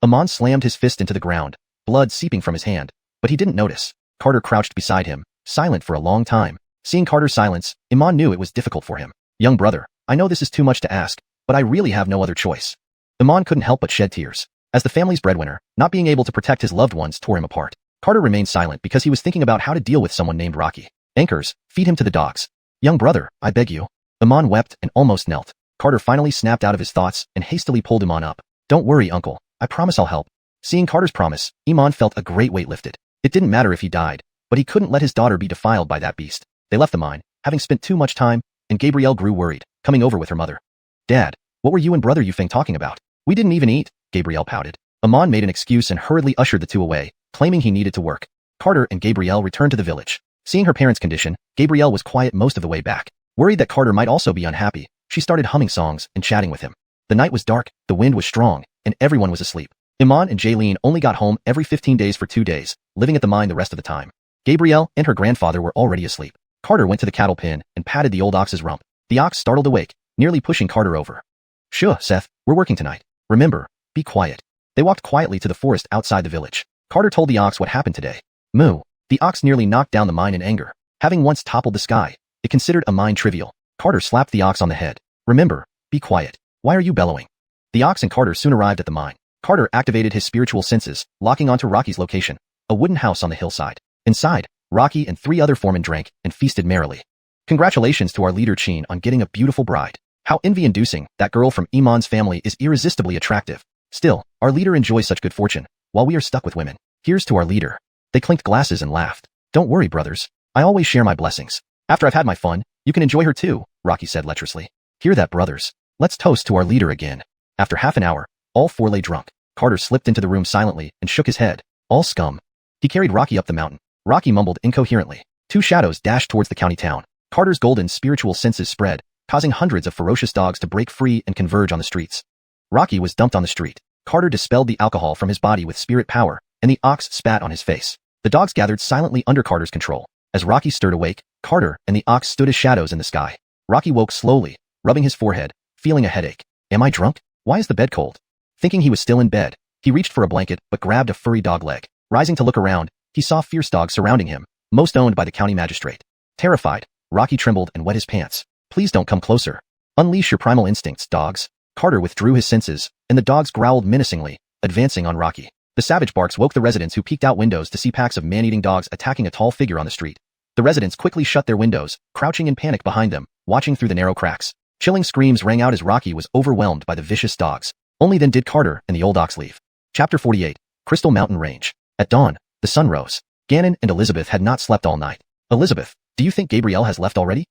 Iman slammed his fist into the ground, blood seeping from his hand, but he didn't notice. Carter crouched beside him, silent for a long time. Seeing Carter's silence, Iman knew it was difficult for him. Young brother, I know this is too much to ask, but I really have no other choice. Iman couldn't help but shed tears. As the family's breadwinner, not being able to protect his loved ones tore him apart. Carter remained silent because he was thinking about how to deal with someone named Rocky. Anchors, feed him to the dogs. Young brother, I beg you. Iman wept and almost knelt. Carter finally snapped out of his thoughts and hastily pulled Iman up. Don't worry, uncle. I promise I'll help. Seeing Carter's promise, Iman felt a great weight lifted. It didn't matter if he died, but he couldn't let his daughter be defiled by that beast. They left the mine, having spent too much time, and Gabrielle grew worried, coming over with her mother. Dad, what were you and brother Yufeng talking about? We didn't even eat, Gabrielle pouted. Iman made an excuse and hurriedly ushered the two away, claiming he needed to work. Carter and Gabrielle returned to the village. Seeing her parents' condition, Gabrielle was quiet most of the way back. Worried that Carter might also be unhappy, she started humming songs and chatting with him. The night was dark, the wind was strong, and everyone was asleep. Iman and Jaylene only got home every 15 days for 2 days, living at the mine the rest of the time. Gabrielle and her grandfather were already asleep. Carter went to the cattle pen and patted the old ox's rump. The ox startled awake, nearly pushing Carter over. Sure, Seth, we're working tonight. Remember, be quiet. They walked quietly to the forest outside the village. Carter told the ox what happened today. Moo. The ox nearly knocked down the mine in anger. Having once toppled the sky, it considered a mine trivial. Carter slapped the ox on the head. Remember, be quiet. Why are you bellowing? The ox and Carter soon arrived at the mine. Carter activated his spiritual senses, locking onto Rocky's location, a wooden house on the hillside. Inside, Rocky and 3 other foremen drank and feasted merrily. Congratulations to our leader Chin on getting a beautiful bride. How envy-inducing, that girl from Iman's family is irresistibly attractive. Still, our leader enjoys such good fortune, while we are stuck with women. Here's to our leader. They clinked glasses and laughed. Don't worry, brothers. I always share my blessings. After I've had my fun, you can enjoy her too, Rocky said lecherously. Hear that, brothers? Let's toast to our leader again. After half an hour, all 4 lay drunk. Carter slipped into the room silently and shook his head. All scum. He carried Rocky up the mountain. Rocky mumbled incoherently. 2 shadows dashed towards the county town. Carter's golden spiritual senses spread, causing hundreds of ferocious dogs to break free and converge on the streets. Rocky was dumped on the street. Carter dispelled the alcohol from his body with spirit power, and the ox spat on his face. The dogs gathered silently under Carter's control. As Rocky stirred awake, Carter and the ox stood as shadows in the sky. Rocky woke slowly, rubbing his forehead, feeling a headache. Am I drunk? Why is the bed cold? Thinking he was still in bed, he reached for a blanket but grabbed a furry dog leg. Rising to look around, he saw fierce dogs surrounding him, most owned by the county magistrate. Terrified, Rocky trembled and wet his pants. Please don't come closer. Unleash your primal instincts, dogs. Carter withdrew his senses, and the dogs growled menacingly, advancing on Rocky. The savage barks woke the residents who peeked out windows to see packs of man-eating dogs attacking a tall figure on the street. The residents quickly shut their windows, crouching in panic behind them, watching through the narrow cracks. Chilling screams rang out as Rocky was overwhelmed by the vicious dogs. Only then did Carter and the old ox leave. Chapter 48. Crystal Mountain Range. At dawn, the sun rose. Gannon and Elizabeth had not slept all night. Elizabeth, do you think Gabrielle has left already?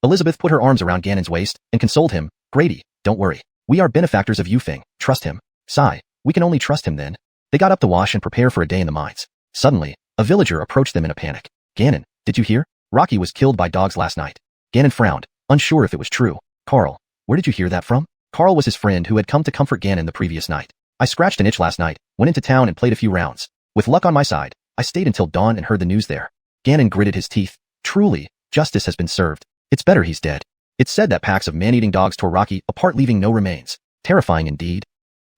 Elizabeth put her arms around Gannon's waist and consoled him. Grady, don't worry. We are benefactors of Yufeng. Trust him. Sigh. We can only trust him then. They got up to wash and prepare for a day in the mines. Suddenly, a villager approached them in a panic. Gannon, did you hear? Rocky was killed by dogs last night. Gannon frowned, unsure if it was true. Carl, where did you hear that from? Carl was his friend who had come to comfort Gannon the previous night. I scratched an itch last night, went into town and played a few rounds. With luck on my side, I stayed until dawn and heard the news there. Gannon gritted his teeth. Truly, justice has been served. It's better he's dead. It's said that packs of man-eating dogs tore Rocky apart, leaving no remains. Terrifying indeed.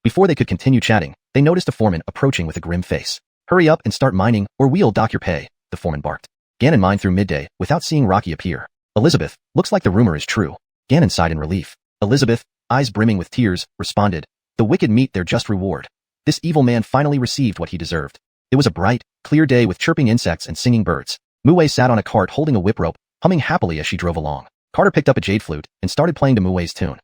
Before they could continue chatting, they noticed a foreman approaching with a grim face. Hurry up and start mining, or we'll dock your pay, the foreman barked. Gannon mined through midday, without seeing Rocky appear. Elizabeth, looks like the rumor is true. Gannon sighed in relief. Elizabeth, eyes brimming with tears, responded. The wicked meet their just reward. This evil man finally received what he deserved. It was a bright, clear day with chirping insects and singing birds. Muwei sat on a cart holding a whip rope, humming happily as she drove along. Carter picked up a jade flute and started playing to Muwei's tune.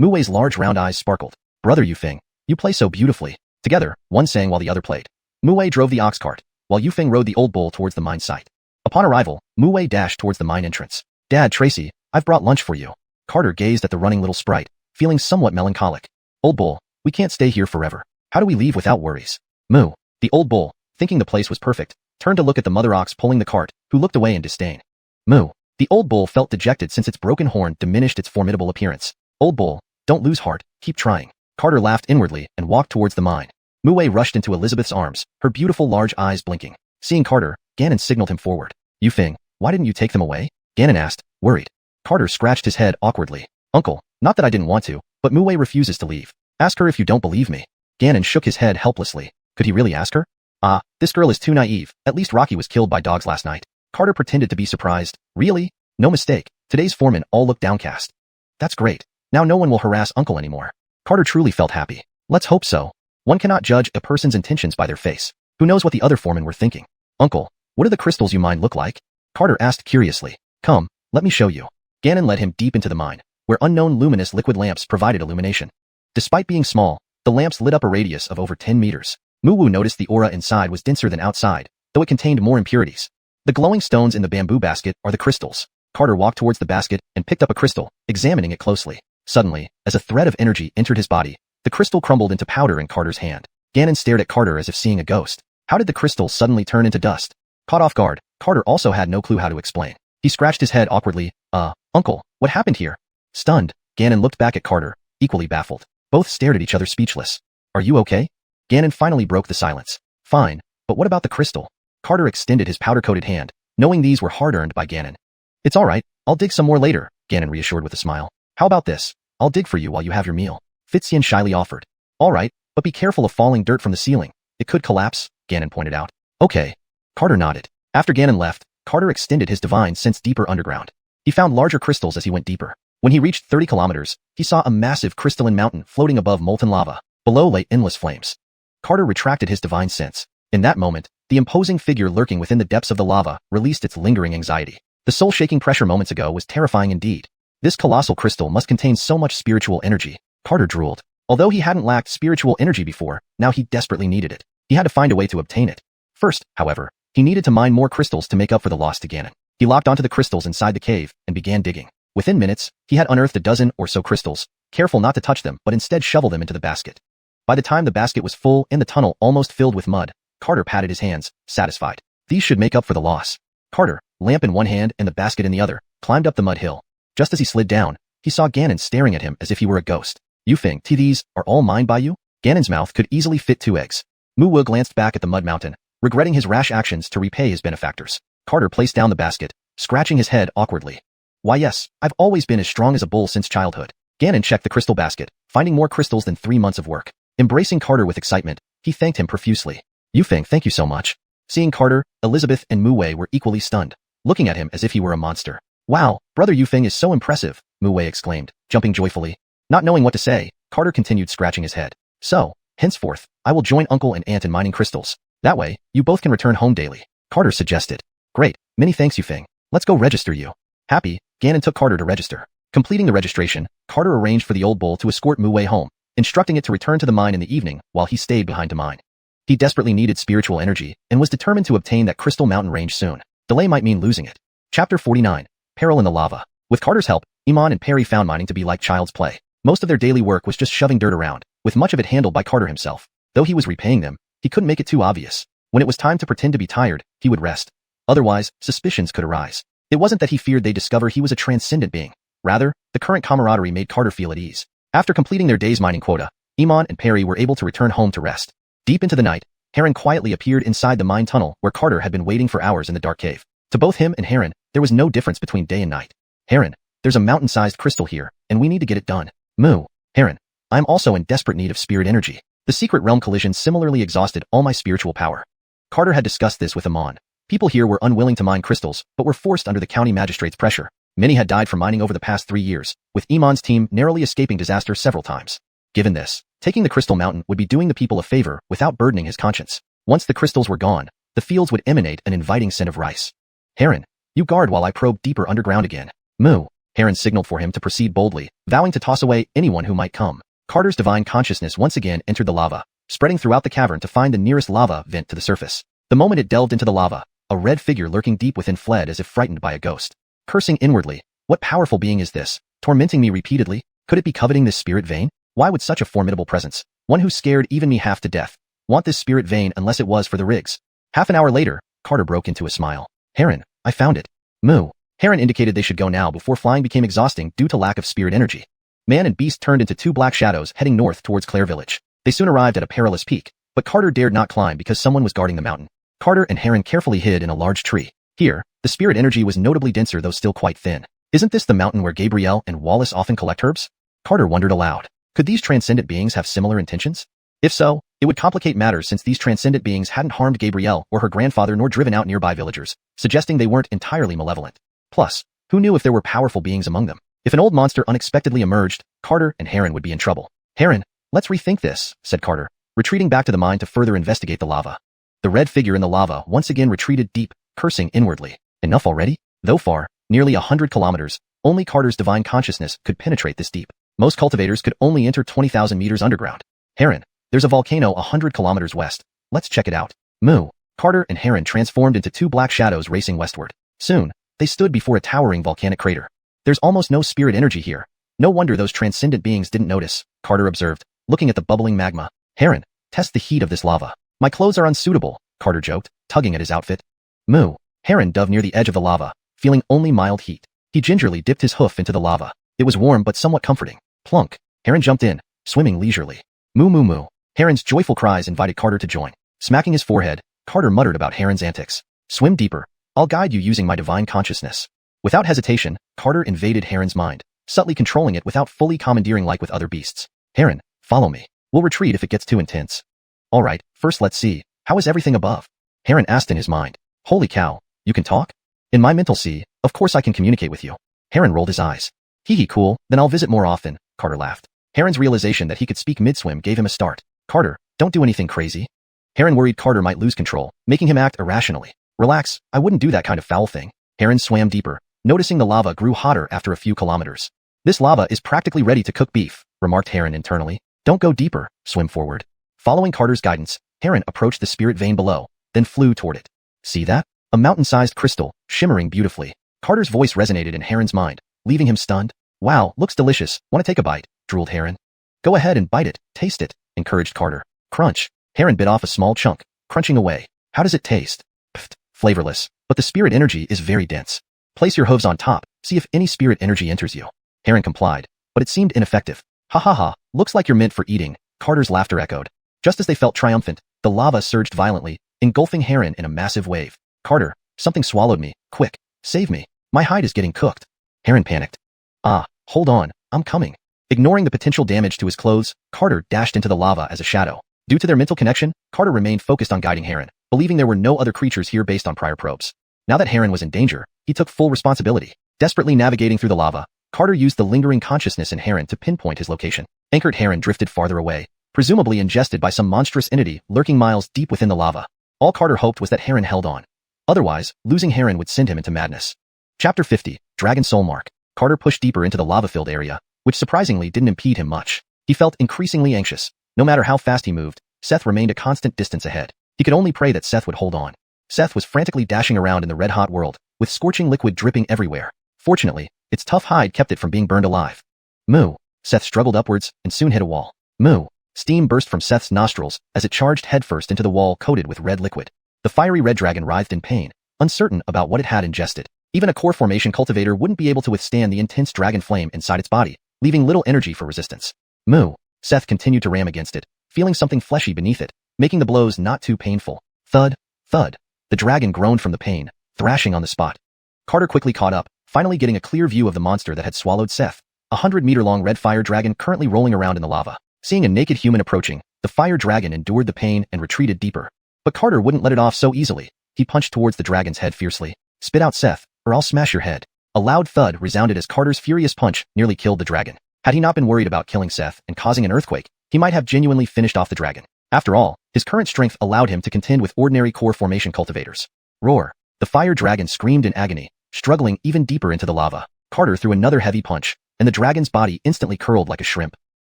Muwei's large round eyes sparkled. Brother Yufeng, You play so beautifully. Together, one sang while the other played. Mu drove the ox cart, while Yufeng rode the old bull towards the mine site. Upon arrival, Mu dashed towards the mine entrance. Dad, Tracy, I've brought lunch for you. Carter gazed at the running little sprite, feeling somewhat melancholic. Old bull, we can't stay here forever. How do we leave without worries? Mu, the old bull, thinking the place was perfect, turned to look at the mother ox pulling the cart, who looked away in disdain. Mu, the old bull felt dejected since its broken horn diminished its formidable appearance. Old bull, don't lose heart, keep trying. Carter laughed inwardly and walked towards the mine. Mu rushed into Elizabeth's arms, her beautiful large eyes blinking. Seeing Carter, Ganon signaled him forward. Yufeng, why didn't you take them away? Ganon asked, worried. Carter scratched his head awkwardly. Uncle, not that I didn't want to, but Mu refuses to leave. Ask her if you don't believe me. Ganon shook his head helplessly. Could he really ask her? Ah, this girl is too naive. At least Rocky was killed by dogs last night. Carter pretended to be surprised. Really? No mistake. Today's foremen all look downcast. That's great. Now no one will harass Uncle anymore. Carter truly felt happy. Let's hope so. One cannot judge a person's intentions by their face. Who knows what the other foremen were thinking? Uncle, what do the crystals you mined look like? Carter asked curiously. Come, let me show you. Ganon led him deep into the mine, where unknown luminous liquid lamps provided illumination. Despite being small, the lamps lit up a radius of over 10 meters. Mu noticed the aura inside was denser than outside, though it contained more impurities. The glowing stones in the bamboo basket are the crystals. Carter walked towards the basket and picked up a crystal, examining it closely. Suddenly, as a thread of energy entered his body, the crystal crumbled into powder in Carter's hand. Ganon stared at Carter as if seeing a ghost. How did the crystal suddenly turn into dust? Caught off guard, Carter also had no clue how to explain. He scratched his head awkwardly. Uncle, what happened here? Stunned, Ganon looked back at Carter, equally baffled. Both stared at each other speechless. Are you okay? Ganon finally broke the silence. Fine, but what about the crystal? Carter extended his powder-coated hand, knowing these were hard-earned by Ganon. It's all right, I'll dig some more later, Ganon reassured with a smile. How about this? I'll dig for you while you have your meal. Fitzian shyly offered. All right, but be careful of falling dirt from the ceiling. It could collapse, Ganon pointed out. Okay. Carter nodded. After Ganon left, Carter extended his divine sense deeper underground. He found larger crystals as he went deeper. When he reached 30 kilometers, he saw a massive crystalline mountain floating above molten lava. Below lay endless flames. Carter retracted his divine sense. In that moment, the imposing figure lurking within the depths of the lava released its lingering anxiety. The soul-shaking pressure moments ago was terrifying indeed. This colossal crystal must contain so much spiritual energy. Carter drooled. Although he hadn't lacked spiritual energy before, now he desperately needed it. He had to find a way to obtain it. First, however, he needed to mine more crystals to make up for the loss to Ganon. He locked onto the crystals inside the cave and began digging. Within minutes, he had unearthed a dozen or so crystals, careful not to touch them but instead shovel them into the basket. By the time the basket was full and the tunnel almost filled with mud, Carter patted his hands, satisfied. These should make up for the loss. Carter, lamp in one hand and the basket in the other, climbed up the mud hill. Just as he slid down, he saw Ganon staring at him as if he were a ghost. Yufeng, these are all mined by you? Ganon's mouth could easily fit 2 eggs. Mu glanced back at the mud mountain, regretting his rash actions to repay his benefactors. Carter placed down the basket, scratching his head awkwardly. Why yes, I've always been as strong as a bull since childhood. Ganon checked the crystal basket, finding more crystals than 3 months of work. Embracing Carter with excitement, he thanked him profusely. Yufeng, thank you so much. Seeing Carter, Elizabeth and Mu were equally stunned, looking at him as if he were a monster. Wow, brother Yufeng is so impressive, Mu exclaimed, jumping joyfully. Not knowing what to say, Carter continued scratching his head. So, henceforth, I will join uncle and aunt in mining crystals. That way, you both can return home daily. Carter suggested. Great, many thanks Yufeng. Let's go register you. Happy, Ganon took Carter to register. Completing the registration, Carter arranged for the old bull to escort Mu home, instructing it to return to the mine in the evening while he stayed behind to mine. He desperately needed spiritual energy and was determined to obtain that crystal mountain range soon. Delay might mean losing it. Chapter 49. Peril in the Lava. With Carter's help, Iman and Perry found mining to be like child's play. Most of their daily work was just shoving dirt around, with much of it handled by Carter himself. Though he was repaying them, he couldn't make it too obvious. When it was time to pretend to be tired, he would rest. Otherwise, suspicions could arise. It wasn't that he feared they'd discover he was a transcendent being. Rather, the current camaraderie made Carter feel at ease. After completing their day's mining quota, Iman and Perry were able to return home to rest. Deep into the night, Heron quietly appeared inside the mine tunnel where Carter had been waiting for hours in the dark cave. To both him and Heron, there was no difference between day and night. Heron, there's a mountain-sized crystal here, and we need to get it done. Mu, Heron, I'm also in desperate need of spirit energy. The secret realm collision similarly exhausted all my spiritual power. Carter had discussed this with Iman. People here were unwilling to mine crystals, but were forced under the county magistrate's pressure. Many had died from mining over the past 3 years, with Iman's team narrowly escaping disaster several times. Given this, taking the crystal mountain would be doing the people a favor without burdening his conscience. Once the crystals were gone, the fields would emanate an inviting scent of rice. Heron, you guard while I probe deeper underground again. Mu, Heron signaled for him to proceed boldly, vowing to toss away anyone who might come. Carter's divine consciousness once again entered the lava, spreading throughout the cavern to find the nearest lava vent to the surface. The moment it delved into the lava, a red figure lurking deep within fled as if frightened by a ghost. Cursing inwardly, what powerful being is this, tormenting me repeatedly? Could it be coveting this spirit vein? Why would such a formidable presence, one who scared even me half to death, want this spirit vein unless it was for the rigs? Half an hour later, Carter broke into a smile. Heron, I found it. Moo. Heron indicated they should go now before flying became exhausting due to lack of spirit energy. Man and beast turned into two black shadows heading north towards Claire Village. They soon arrived at a perilous peak, but Carter dared not climb because someone was guarding the mountain. Carter and Heron carefully hid in a large tree. Here, the spirit energy was notably denser though still quite thin. Isn't this the mountain where Gabrielle and Wallace often collect herbs? Carter wondered aloud. Could these transcendent beings have similar intentions? If so, it would complicate matters since these transcendent beings hadn't harmed Gabrielle or her grandfather nor driven out nearby villagers, suggesting they weren't entirely malevolent. Plus, who knew if there were powerful beings among them? If an old monster unexpectedly emerged, Carter and Heron would be in trouble. Heron, let's rethink this, said Carter, retreating back to the mine to further investigate the lava. The red figure in the lava once again retreated deep, cursing inwardly. Enough already? Though far, nearly 100 kilometers, only Carter's divine consciousness could penetrate this deep. Most cultivators could only enter 20,000 meters underground. Heron, there's a volcano 100 kilometers west. Let's check it out. Moo. Carter and Heron transformed into two black shadows racing westward. Soon, they stood before a towering volcanic crater. There's almost no spirit energy here. No wonder those transcendent beings didn't notice, Carter observed, looking at the bubbling magma. Heron, test the heat of this lava. My clothes are unsuitable, Carter joked, tugging at his outfit. Moo. Heron dove near the edge of the lava, feeling only mild heat. He gingerly dipped his hoof into the lava. It was warm but somewhat comforting. Plunk. Heron jumped in, swimming leisurely. Moo moo moo. Heron's joyful cries invited Carter to join. Smacking his forehead, Carter muttered about Heron's antics. Swim deeper. I'll guide you using my divine consciousness. Without hesitation, Carter invaded Heron's mind, subtly controlling it without fully commandeering like with other beasts. Heron, follow me. We'll retreat if it gets too intense. All right, first let's see. How is everything above? Heron asked in his mind. Holy cow, you can talk? In my mental sea, of course I can communicate with you. Heron rolled his eyes. Hee hee cool, then I'll visit more often, Carter laughed. Heron's realization that he could speak mid-swim gave him a start. Carter, don't do anything crazy. Heron worried Carter might lose control, making him act irrationally. Relax, I wouldn't do that kind of foul thing. Heron swam deeper, noticing the lava grew hotter after a few kilometers. This lava is practically ready to cook beef, remarked Heron internally. Don't go deeper, swim forward. Following Carter's guidance, Heron approached the spirit vein below, then flew toward it. See that? A mountain-sized crystal, shimmering beautifully. Carter's voice resonated in Heron's mind, leaving him stunned. Wow, looks delicious. Want to take a bite? Drooled Heron. Go ahead and bite it, taste it, encouraged Carter. Crunch. Heron bit off a small chunk, crunching away. How does it taste? Pfft, flavorless, but the spirit energy is very dense. Place your hooves on top, see if any spirit energy enters you. Heron complied, but it seemed ineffective. Ha ha ha, looks like you're meant for eating, Carter's laughter echoed. Just as they felt triumphant, the lava surged violently, engulfing Heron in a massive wave. Carter, something swallowed me, quick, save me, my hide is getting cooked. Heron panicked. Ah, hold on, I'm coming. Ignoring the potential damage to his clothes, Carter dashed into the lava as a shadow. Due to their mental connection, Carter remained focused on guiding Heron, believing there were no other creatures here based on prior probes. Now that Heron was in danger, he took full responsibility. Desperately navigating through the lava, Carter used the lingering consciousness in Heron to pinpoint his location. Anchored Heron drifted farther away, presumably ingested by some monstrous entity lurking miles deep within the lava. All Carter hoped was that Heron held on. Otherwise, losing Heron would send him into madness. Chapter 50, Dragon Soul Mark. Carter pushed deeper into the lava-filled area, which surprisingly didn't impede him much. He felt increasingly anxious. No matter how fast he moved, Seth remained a constant distance ahead. He could only pray that Seth would hold on. Seth was frantically dashing around in the red-hot world, with scorching liquid dripping everywhere. Fortunately, its tough hide kept it from being burned alive. Moo. Seth struggled upwards and soon hit a wall. Moo. Steam burst from Seth's nostrils as it charged headfirst into the wall coated with red liquid. The fiery red dragon writhed in pain, uncertain about what it had ingested. Even a core formation cultivator wouldn't be able to withstand the intense dragon flame inside its body, leaving little energy for resistance. Moo. Seth continued to ram against it, feeling something fleshy beneath it, making the blows not too painful. Thud. Thud. The dragon groaned from the pain, thrashing on the spot. Carter quickly caught up, finally getting a clear view of the monster that had swallowed Seth, a 100-meter-long red fire dragon currently rolling around in the lava. Seeing a naked human approaching, the fire dragon endured the pain and retreated deeper. But Carter wouldn't let it off so easily. He punched towards the dragon's head fiercely. Spit out, Seth, or I'll smash your head. A loud thud resounded as Carter's furious punch nearly killed the dragon. Had he not been worried about killing Seth and causing an earthquake, he might have genuinely finished off the dragon. After all, his current strength allowed him to contend with ordinary core formation cultivators. Roar. The fire dragon screamed in agony, struggling even deeper into the lava. Carter threw another heavy punch, and the dragon's body instantly curled like a shrimp.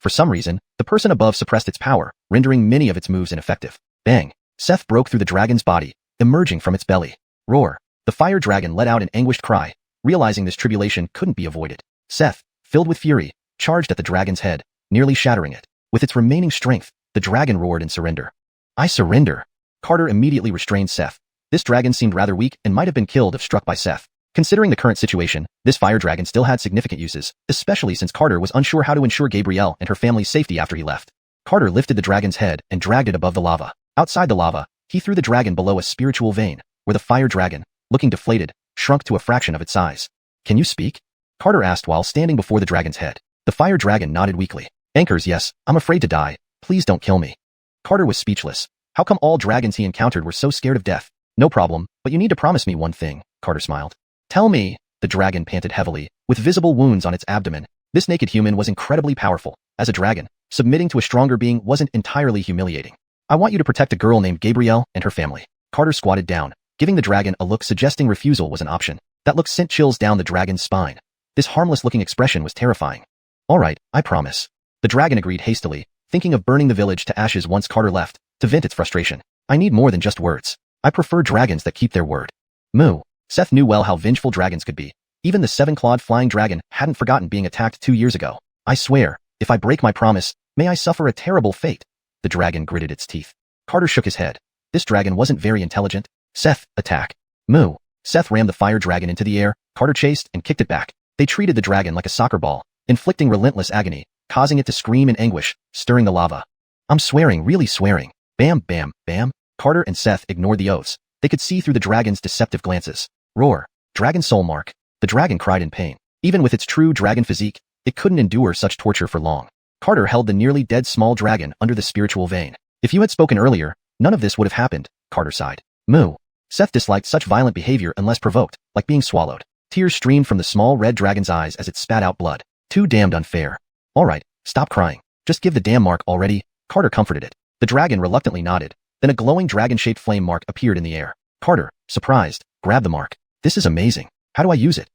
For some reason, the person above suppressed its power, rendering many of its moves ineffective. Bang! Seth broke through the dragon's body, emerging from its belly. Roar! The fire dragon let out an anguished cry, realizing this tribulation couldn't be avoided. Seth, filled with fury, charged at the dragon's head, nearly shattering it. With its remaining strength, the dragon roared in surrender. I surrender. Carter immediately restrained Seth. This dragon seemed rather weak and might have been killed if struck by Seth. Considering the current situation, this fire dragon still had significant uses, especially since Carter was unsure how to ensure Gabrielle and her family's safety after he left. Carter lifted the dragon's head and dragged it above the lava. Outside the lava, he threw the dragon below a spiritual vein, where the fire dragon, looking deflated, shrunk to a fraction of its size. Can you speak? Carter asked while standing before the dragon's head. The fire dragon nodded weakly. Anchors, yes, I'm afraid to die. Please don't kill me. Carter was speechless. How come all dragons he encountered were so scared of death? No problem, but you need to promise me one thing, Carter smiled. Tell me, the dragon panted heavily, with visible wounds on its abdomen. This naked human was incredibly powerful. As a dragon, submitting to a stronger being wasn't entirely humiliating. I want you to protect a girl named Gabrielle and her family. Carter squatted down, giving the dragon a look suggesting refusal was an option. That look sent chills down the dragon's spine. This harmless-looking expression was terrifying. All right, I promise. The dragon agreed hastily, thinking of burning the village to ashes once Carter left, to vent its frustration. I need more than just words. I prefer dragons that keep their word. Moo. Seth knew well how vengeful dragons could be. Even the seven-clawed flying dragon hadn't forgotten being attacked 2 years ago. I swear, if I break my promise, may I suffer a terrible fate. The dragon gritted its teeth. Carter shook his head. This dragon wasn't very intelligent. Seth, attack. Moo. Seth rammed the fire dragon into the air. Carter chased and kicked it back. They treated the dragon like a soccer ball, inflicting relentless agony, causing it to scream in anguish, stirring the lava. I'm swearing, really swearing. Bam, bam, bam. Carter and Seth ignored the oaths. They could see through the dragon's deceptive glances. Roar. Dragon soul mark. The dragon cried in pain. Even with its true dragon physique, it couldn't endure such torture for long. Carter held the nearly dead small dragon under the spiritual vein. If you had spoken earlier, none of this would have happened, Carter sighed. Moo. Seth disliked such violent behavior unless provoked, like being swallowed. Tears streamed from the small red dragon's eyes as it spat out blood. Too damned unfair. All right, stop crying. Just give the damn mark already. Carter comforted it. The dragon reluctantly nodded. Then a glowing dragon-shaped flame mark appeared in the air. Carter, surprised, grabbed the mark. This is amazing. How do I use it?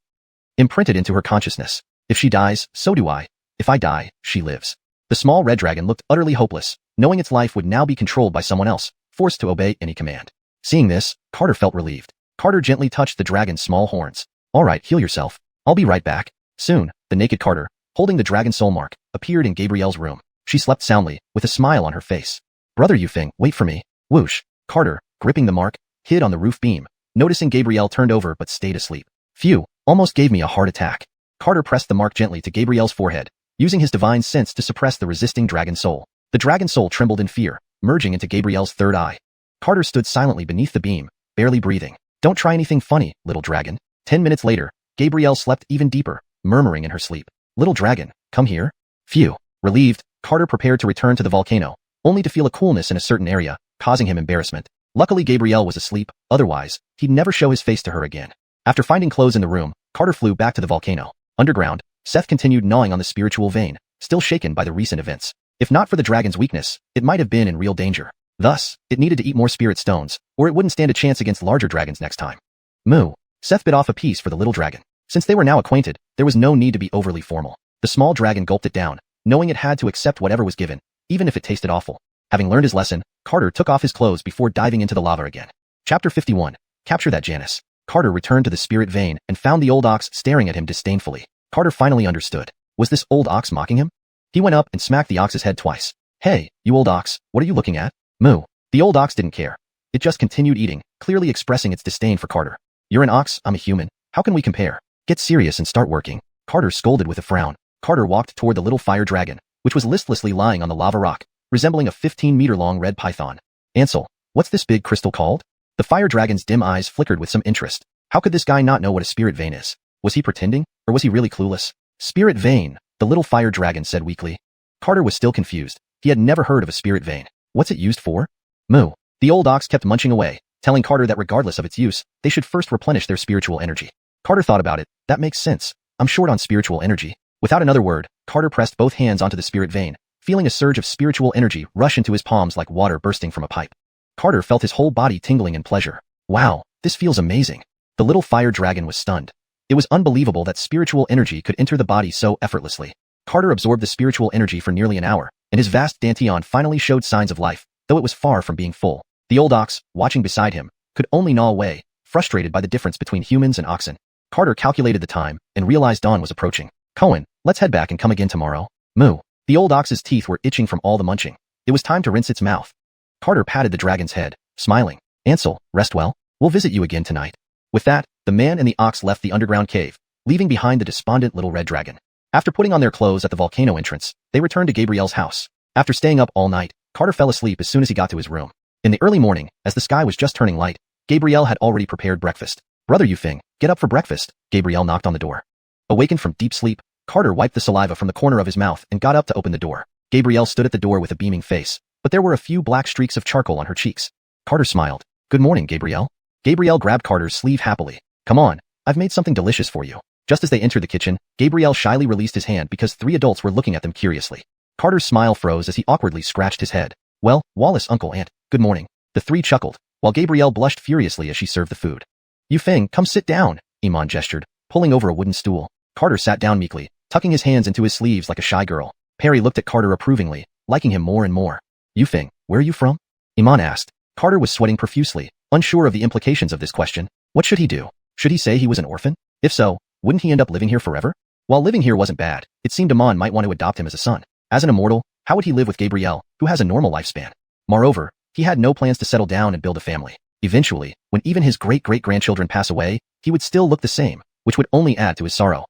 Imprinted into her consciousness. If she dies, so do I. If I die, she lives. The small red dragon looked utterly hopeless, knowing its life would now be controlled by someone else, forced to obey any command. Seeing this, Carter felt relieved. Carter gently touched the dragon's small horns. All right, heal yourself. I'll be right back. Soon, the naked Carter, holding the dragon soul mark, appeared in Gabrielle's room. She slept soundly, with a smile on her face. Brother Yufeng, wait for me. Whoosh. Carter, gripping the mark, hid on the roof beam, noticing Gabrielle turned over but stayed asleep. Phew, almost gave me a heart attack. Carter pressed the mark gently to Gabrielle's forehead, using his divine sense to suppress the resisting dragon soul. The dragon soul trembled in fear, merging into Gabrielle's third eye. Carter stood silently beneath the beam, barely breathing. Don't try anything funny, little dragon. 10 minutes later, Gabrielle slept even deeper, murmuring in her sleep. Little dragon, come here. Phew. Relieved, Carter prepared to return to the volcano, only to feel a coolness in a certain area, causing him embarrassment. Luckily Gabrielle was asleep, otherwise, he'd never show his face to her again. After finding clothes in the room, Carter flew back to the volcano. Underground, Seth continued gnawing on the spiritual vein, still shaken by the recent events. If not for the dragon's weakness, it might have been in real danger. Thus, it needed to eat more spirit stones, or it wouldn't stand a chance against larger dragons next time. Moo. Seth bit off a piece for the little dragon. Since they were now acquainted, there was no need to be overly formal. The small dragon gulped it down, knowing it had to accept whatever was given, even if it tasted awful. Having learned his lesson, Carter took off his clothes before diving into the lava again. Chapter 51. Capture that Janice. Carter returned to the spirit vein and found the old ox staring at him disdainfully. Carter finally understood. Was this old ox mocking him? He went up and smacked the ox's head twice. Hey, you old ox, what are you looking at? Moo. The old ox didn't care. It just continued eating, clearly expressing its disdain for Carter. You're an ox, I'm a human. How can we compare? Get serious and start working. Carter scolded with a frown. Carter walked toward the little fire dragon, which was listlessly lying on the lava rock, resembling a 15-meter-long red python. Ansel, what's this big crystal called? The fire dragon's dim eyes flickered with some interest. How could this guy not know what a spirit vein is? Was he pretending, or was he really clueless? Spirit vein, the little fire dragon said weakly. Carter was still confused. He had never heard of a spirit vein. What's it used for? Moo. The old ox kept munching away, telling Carter that regardless of its use, they should first replenish their spiritual energy. Carter thought about it. That makes sense. I'm short on spiritual energy. Without another word, Carter pressed both hands onto the spirit vein, feeling a surge of spiritual energy rush into his palms like water bursting from a pipe. Carter felt his whole body tingling in pleasure. Wow, this feels amazing. The little fire dragon was stunned. It was unbelievable that spiritual energy could enter the body so effortlessly. Carter absorbed the spiritual energy for nearly an hour, and his vast dantian finally showed signs of life, though it was far from being full. The old ox, watching beside him, could only gnaw away, frustrated by the difference between humans and oxen. Carter calculated the time and realized dawn was approaching. Cohen, let's head back and come again tomorrow. Moo. The old ox's teeth were itching from all the munching. It was time to rinse its mouth. Carter patted the dragon's head, smiling. Ansel, rest well. We'll visit you again tonight. With that, the man and the ox left the underground cave, leaving behind the despondent little red dragon. After putting on their clothes at the volcano entrance, they returned to Gabriel's house. After staying up all night, Carter fell asleep as soon as he got to his room. In the early morning, as the sky was just turning light, Gabriel had already prepared breakfast. Brother Yufeng, get up for breakfast. Gabriel knocked on the door. Awakened from deep sleep, Carter wiped the saliva from the corner of his mouth and got up to open the door. Gabriel stood at the door with a beaming face, but there were a few black streaks of charcoal on her cheeks. Carter smiled. Good morning, Gabriel. Gabriel grabbed Carter's sleeve happily. Come on, I've made something delicious for you. Just as they entered the kitchen, Gabriel shyly released his hand because 3 adults were looking at them curiously. Carter's smile froze as he awkwardly scratched his head. Well, Wallace, Uncle, Aunt, good morning. The 3 chuckled, while Gabriel blushed furiously as she served the food. Yufeng, come sit down, Iman gestured, pulling over a wooden stool. Carter sat down meekly, tucking his hands into his sleeves like a shy girl. Perry looked at Carter approvingly, liking him more and more. Yufeng, where are you from? Iman asked. Carter was sweating profusely, unsure of the implications of this question. What should he do? Should he say he was an orphan? If so, wouldn't he end up living here forever? While living here wasn't bad, it seemed Iman might want to adopt him as a son. As an immortal, how would he live with Gabriel, who has a normal lifespan? Moreover, he had no plans to settle down and build a family. Eventually, when even his great-great-grandchildren pass away, he would still look the same, which would only add to his sorrow.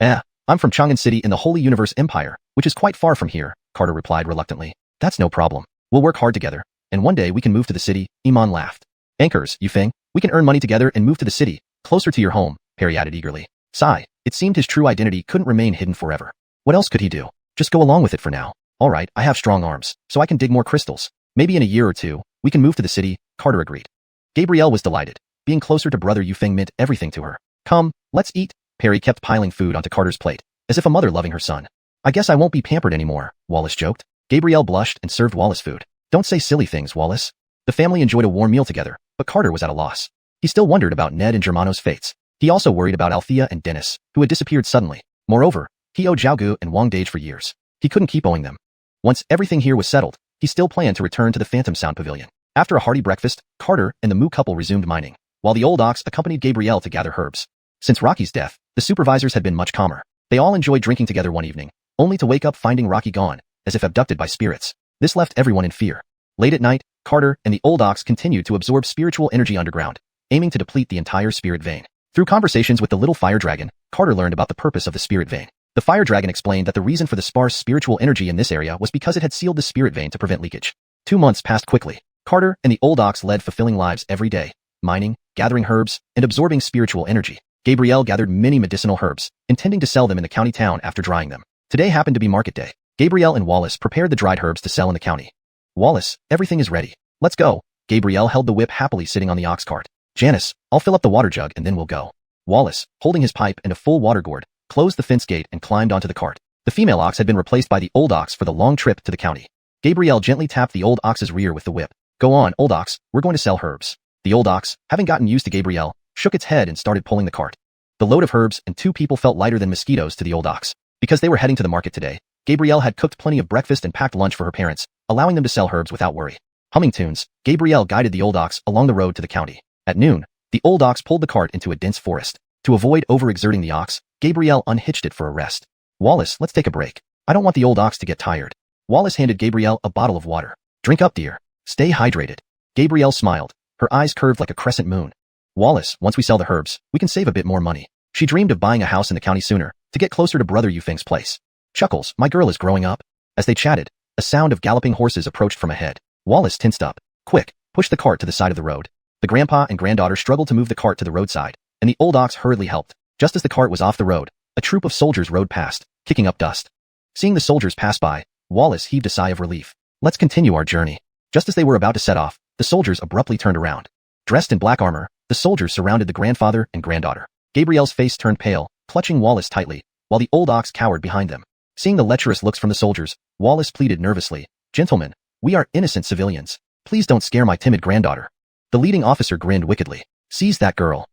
I'm from Chang'an City in the Holy Universe Empire, which is quite far from here, Carter replied reluctantly. That's no problem. We'll work hard together, and one day we can move to the city, Iman laughed. Anchors, Yufeng, we can earn money together and move to the city, closer to your home, Perry added eagerly. Sigh, it seemed his true identity couldn't remain hidden forever. What else could he do? Just go along with it for now. Alright, I have strong arms, so I can dig more crystals. Maybe in a year or 2, we can move to the city, Carter agreed. Gabriel was delighted. Being closer to brother Yufeng meant everything to her. Come, let's eat. Perry kept piling food onto Carter's plate, as if a mother loving her son. I guess I won't be pampered anymore, Wallace joked. Gabriel blushed and served Wallace food. Don't say silly things, Wallace. The family enjoyed a warm meal together, but Carter was at a loss. He still wondered about Ned and Germano's fates. He also worried about Althea and Dennis, who had disappeared suddenly. Moreover, he owed Zhaogu and Wang Dage for years. He couldn't keep owing them. Once everything here was settled, he still planned to return to the Phantom Sound Pavilion. After a hearty breakfast, Carter and the Moo couple resumed mining, while the old ox accompanied Gabriel to gather herbs. Since Rocky's death, the supervisors had been much calmer. They all enjoyed drinking together one evening, only to wake up finding Rocky gone, as if abducted by spirits. This left everyone in fear. Late at night, Carter and the old ox continued to absorb spiritual energy underground, aiming to deplete the entire spirit vein. Through conversations with the little fire dragon, Carter learned about the purpose of the spirit vein. The fire dragon explained that the reason for the sparse spiritual energy in this area was because it had sealed the spirit vein to prevent leakage. 2 months passed quickly. Carter and the old ox led fulfilling lives every day, mining, gathering herbs, and absorbing spiritual energy. Gabriel gathered many medicinal herbs, intending to sell them in the county town after drying them. Today happened to be market day. Gabriel and Wallace prepared the dried herbs to sell in the county. Wallace, everything is ready. Let's go. Gabriel held the whip happily sitting on the ox cart. Janice, I'll fill up the water jug and then we'll go. Wallace, holding his pipe and a full water gourd, closed the fence gate and climbed onto the cart. The female ox had been replaced by the old ox for the long trip to the county. Gabriel gently tapped the old ox's rear with the whip. Go on, old ox, we're going to sell herbs. The old ox, having gotten used to Gabriel, shook its head and started pulling the cart. The load of herbs and 2 people felt lighter than mosquitoes to the old ox. Because they were heading to the market today, Gabriel had cooked plenty of breakfast and packed lunch for her parents, allowing them to sell herbs without worry. Humming tunes, Gabriel guided the old ox along the road to the county. At noon, the old ox pulled the cart into a dense forest. To avoid overexerting the ox, Gabriel unhitched it for a rest. Wallace, let's take a break. I don't want the old ox to get tired. Wallace handed Gabriel a bottle of water. Drink up, dear. Stay hydrated. Gabriel smiled, her eyes curved like a crescent moon. Wallace, once we sell the herbs, we can save a bit more money. She dreamed of buying a house in the county sooner, to get closer to brother Yufeng's place. Chuckles, my girl is growing up. As they chatted, a sound of galloping horses approached from ahead. Wallace tensed up. Quick, push the cart to the side of the road. The grandpa and granddaughter struggled to move the cart to the roadside, and the old ox hurriedly helped. Just as the cart was off the road, a troop of soldiers rode past, kicking up dust. Seeing the soldiers pass by, Wallace heaved a sigh of relief. Let's continue our journey. Just as they were about to set off, the soldiers abruptly turned around. Dressed in black armor, the soldiers surrounded the grandfather and granddaughter. Gabriel's face turned pale, clutching Wallace tightly, while the old ox cowered behind them. Seeing the lecherous looks from the soldiers, Wallace pleaded nervously, Gentlemen, we are innocent civilians. Please don't scare my timid granddaughter. The leading officer grinned wickedly. Seize that girl.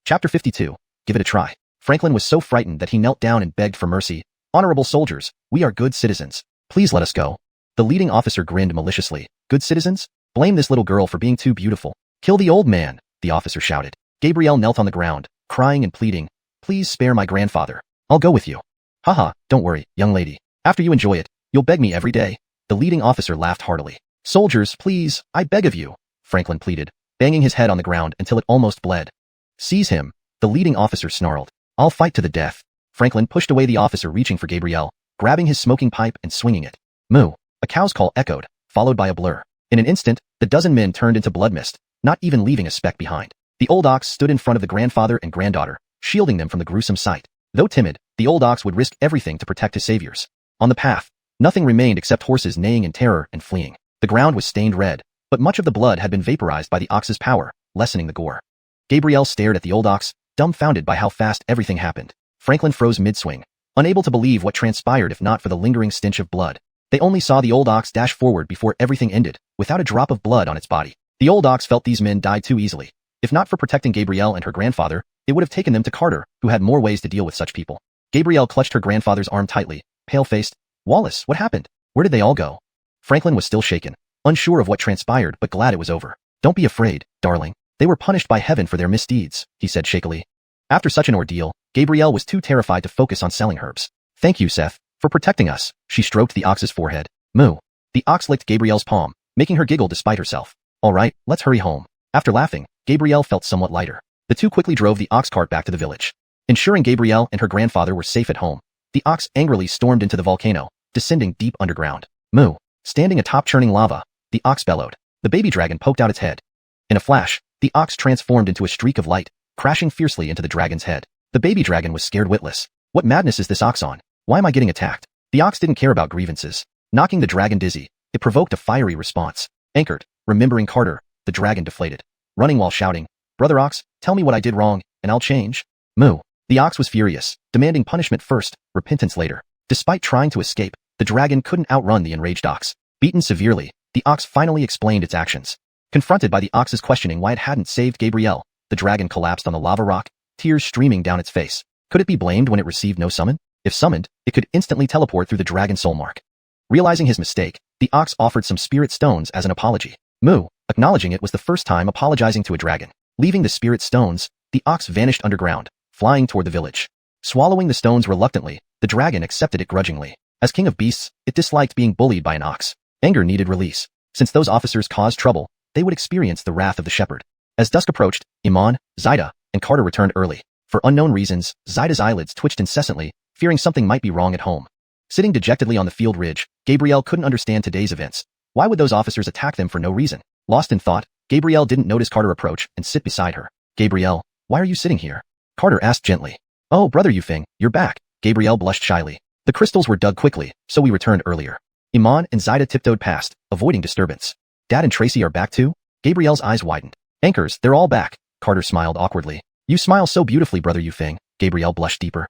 Chapter 52. Give it a try. Franklin was so frightened that he knelt down and begged for mercy, Honorable soldiers, we are good citizens. Please let us go. The leading officer grinned maliciously. Good citizens? Blame this little girl for being too beautiful. Kill the old man, the officer shouted. Gabrielle knelt on the ground, crying and pleading. Please spare my grandfather. I'll go with you. Haha, don't worry, young lady. After you enjoy it, you'll beg me every day. The leading officer laughed heartily. Soldiers, please, I beg of you, Franklin pleaded, banging his head on the ground until it almost bled. Seize him, the leading officer snarled. I'll fight to the death. Franklin pushed away the officer reaching for Gabrielle, grabbing his smoking pipe and swinging it. Moo. A cow's call echoed, followed by a blur. In an instant, the dozen men turned into blood mist, not even leaving a speck behind. The old ox stood in front of the grandfather and granddaughter, shielding them from the gruesome sight. Though timid, the old ox would risk everything to protect his saviors. On the path, nothing remained except horses neighing in terror and fleeing. The ground was stained red, but much of the blood had been vaporized by the ox's power, lessening the gore. Gabrielle stared at the old ox, dumbfounded by how fast everything happened. Franklin froze mid-swing, unable to believe what transpired if not for the lingering stench of blood. They only saw the old ox dash forward before everything ended, without a drop of blood on its body. The old ox felt these men died too easily. If not for protecting Gabrielle and her grandfather, it would have taken them to Carter, who had more ways to deal with such people. Gabrielle clutched her grandfather's arm tightly, pale-faced. Wallace, what happened? Where did they all go? Franklin was still shaken, unsure of what transpired but glad it was over. Don't be afraid, darling. They were punished by heaven for their misdeeds, he said shakily. After such an ordeal, Gabrielle was too terrified to focus on selling herbs. Thank you, Seth, for protecting us. She stroked the ox's forehead. Moo. The ox licked Gabrielle's palm, making her giggle despite herself. All right, let's hurry home. After laughing, Gabrielle felt somewhat lighter. The two quickly drove the ox cart back to the village. Ensuring Gabrielle and her grandfather were safe at home, the ox angrily stormed into the volcano, descending deep underground. Moo. Standing atop churning lava, the ox bellowed. The baby dragon poked out its head. In a flash, the ox transformed into a streak of light, crashing fiercely into the dragon's head. The baby dragon was scared witless. What madness is this ox on? Why am I getting attacked? The ox didn't care about grievances. Knocking the dragon dizzy, it provoked a fiery response. Anchored, remembering Carter, the dragon deflated. Running while shouting, Brother Ox, tell me what I did wrong, and I'll change. Moo. The ox was furious, demanding punishment first, repentance later. Despite trying to escape, the dragon couldn't outrun the enraged ox. Beaten severely, the ox finally explained its actions. Confronted by the ox's questioning why it hadn't saved Gabrielle, the dragon collapsed on the lava rock, tears streaming down its face. Could it be blamed when it received no summon? If summoned, it could instantly teleport through the dragon's soul mark. Realizing his mistake, the ox offered some spirit stones as an apology. Moo, acknowledging it was the first time apologizing to a dragon. Leaving the spirit stones, the ox vanished underground, flying toward the village. Swallowing the stones reluctantly, the dragon accepted it grudgingly. As king of beasts, it disliked being bullied by an ox. Anger needed release. Since those officers caused trouble, they would experience the wrath of the shepherd. As dusk approached, Iman, Zaida, and Carter returned early. For unknown reasons, Zaida's eyelids twitched incessantly, fearing something might be wrong at home. Sitting dejectedly on the field ridge, Gabrielle couldn't understand today's events. Why would those officers attack them for no reason? Lost in thought, Gabrielle didn't notice Carter approach and sit beside her. Gabrielle, why are you sitting here? Carter asked gently. Oh, brother Yufeng, you're back. Gabrielle blushed shyly. The crystals were dug quickly, so we returned earlier. Iman and Zaida tiptoed past, avoiding disturbance. Dad and Tracy are back too? Gabrielle's eyes widened. Anchors, they're all back. Carter smiled awkwardly. You smile so beautifully, brother Yufeng. Gabrielle blushed deeper.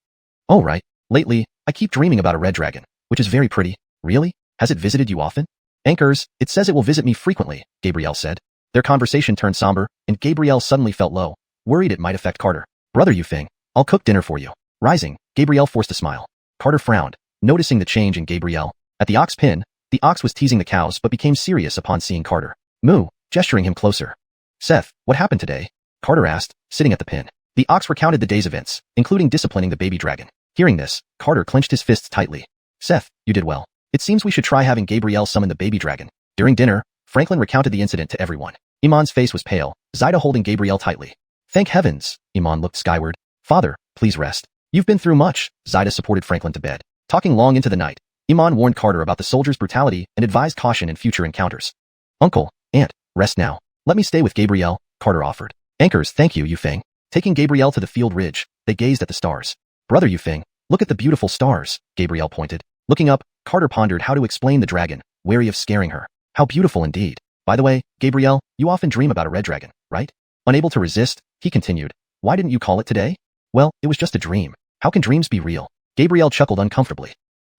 Oh right. Lately, I keep dreaming about a red dragon, which is very pretty. Really? Has it visited you often? Anchors, it says it will visit me frequently, Gabrielle said. Their conversation turned somber, and Gabrielle suddenly felt low, worried it might affect Carter. Brother Yufeng, I'll cook dinner for you. Rising, Gabrielle forced a smile. Carter frowned, noticing the change in Gabrielle. At the ox pen, the ox was teasing the cows but became serious upon seeing Carter. Moo, gesturing him closer. Seth, what happened today? Carter asked, sitting at the pen. The ox recounted the day's events, including disciplining the baby dragon. Hearing this, Carter clenched his fists tightly. Seth, you did well. It seems we should try having Gabrielle summon the baby dragon. During dinner, Franklin recounted the incident to everyone. Iman's face was pale, Zaida holding Gabrielle tightly. Thank heavens, Iman looked skyward. Father, please rest. You've been through much. Zaida supported Franklin to bed. Talking long into the night, Iman warned Carter about the soldiers' brutality and advised caution in future encounters. Uncle, Aunt, rest now. Let me stay with Gabrielle, Carter offered. Anchors, thank you, Yufeng. Taking Gabrielle to the field ridge, they gazed at the stars. Brother Yufeng, look at the beautiful stars, Gabrielle pointed. Looking up, Carter pondered how to explain the dragon, wary of scaring her. How beautiful indeed. By the way, Gabrielle, you often dream about a red dragon, right? Unable to resist, he continued. Why didn't you call it today? Well, it was just a dream. How can dreams be real? Gabrielle chuckled uncomfortably.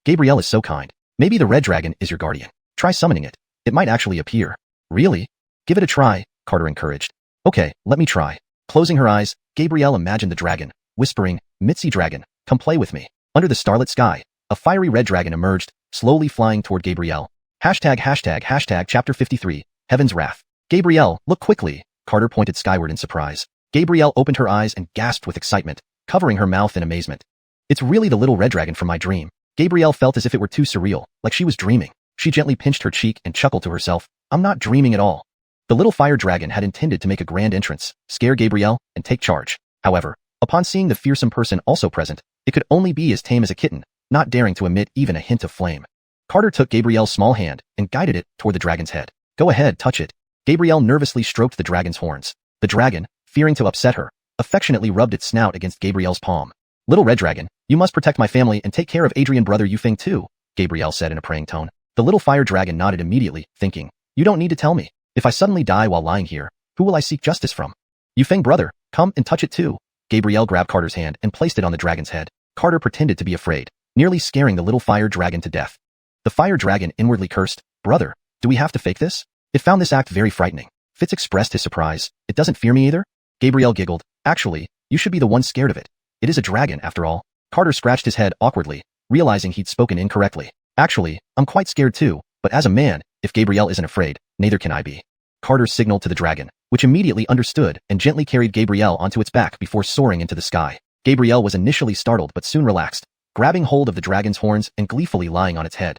Gabrielle is so kind. Maybe the red dragon is your guardian. Try summoning it. It might actually appear. Really? Give it a try, Carter encouraged. Okay, let me try. Closing her eyes, Gabrielle imagined the dragon, whispering, Mitzi dragon, come play with me. Under the starlit sky, a fiery red dragon emerged, slowly flying toward Gabrielle. Chapter 53, Heaven's Wrath. Gabrielle, look quickly. Carter pointed skyward in surprise. Gabrielle opened her eyes and gasped with excitement, covering her mouth in amazement. It's really the little red dragon from my dream. Gabrielle felt as if it were too surreal, like she was dreaming. She gently pinched her cheek and chuckled to herself. I'm not dreaming at all. The little fire dragon had intended to make a grand entrance, scare Gabrielle, and take charge. However, upon seeing the fearsome person also present, it could only be as tame as a kitten, not daring to emit even a hint of flame. Carter took Gabrielle's small hand and guided it toward the dragon's head. Go ahead, touch it. Gabrielle nervously stroked the dragon's horns. The dragon, fearing to upset her, affectionately rubbed its snout against Gabrielle's palm. Little red dragon, you must protect my family and take care of Adrian brother Yufeng too, Gabrielle said in a praying tone. The little fire dragon nodded immediately, thinking, you don't need to tell me. If I suddenly die while lying here, who will I seek justice from? Yufeng brother, come and touch it too. Gabrielle grabbed Carter's hand and placed it on the dragon's head. Carter pretended to be afraid, nearly scaring the little fire dragon to death. The fire dragon inwardly cursed, brother, do we have to fake this? It found this act very frightening. Fitz expressed his surprise. It doesn't fear me either? Gabrielle giggled. Actually, you should be the one scared of it. It is a dragon after all. Carter scratched his head awkwardly, realizing he'd spoken incorrectly. Actually, I'm quite scared too, but as a man, if Gabrielle isn't afraid, neither can I be. Carter signaled to the dragon, which immediately understood and gently carried Gabrielle onto its back before soaring into the sky. Gabrielle was initially startled but soon relaxed, grabbing hold of the dragon's horns and gleefully lying on its head.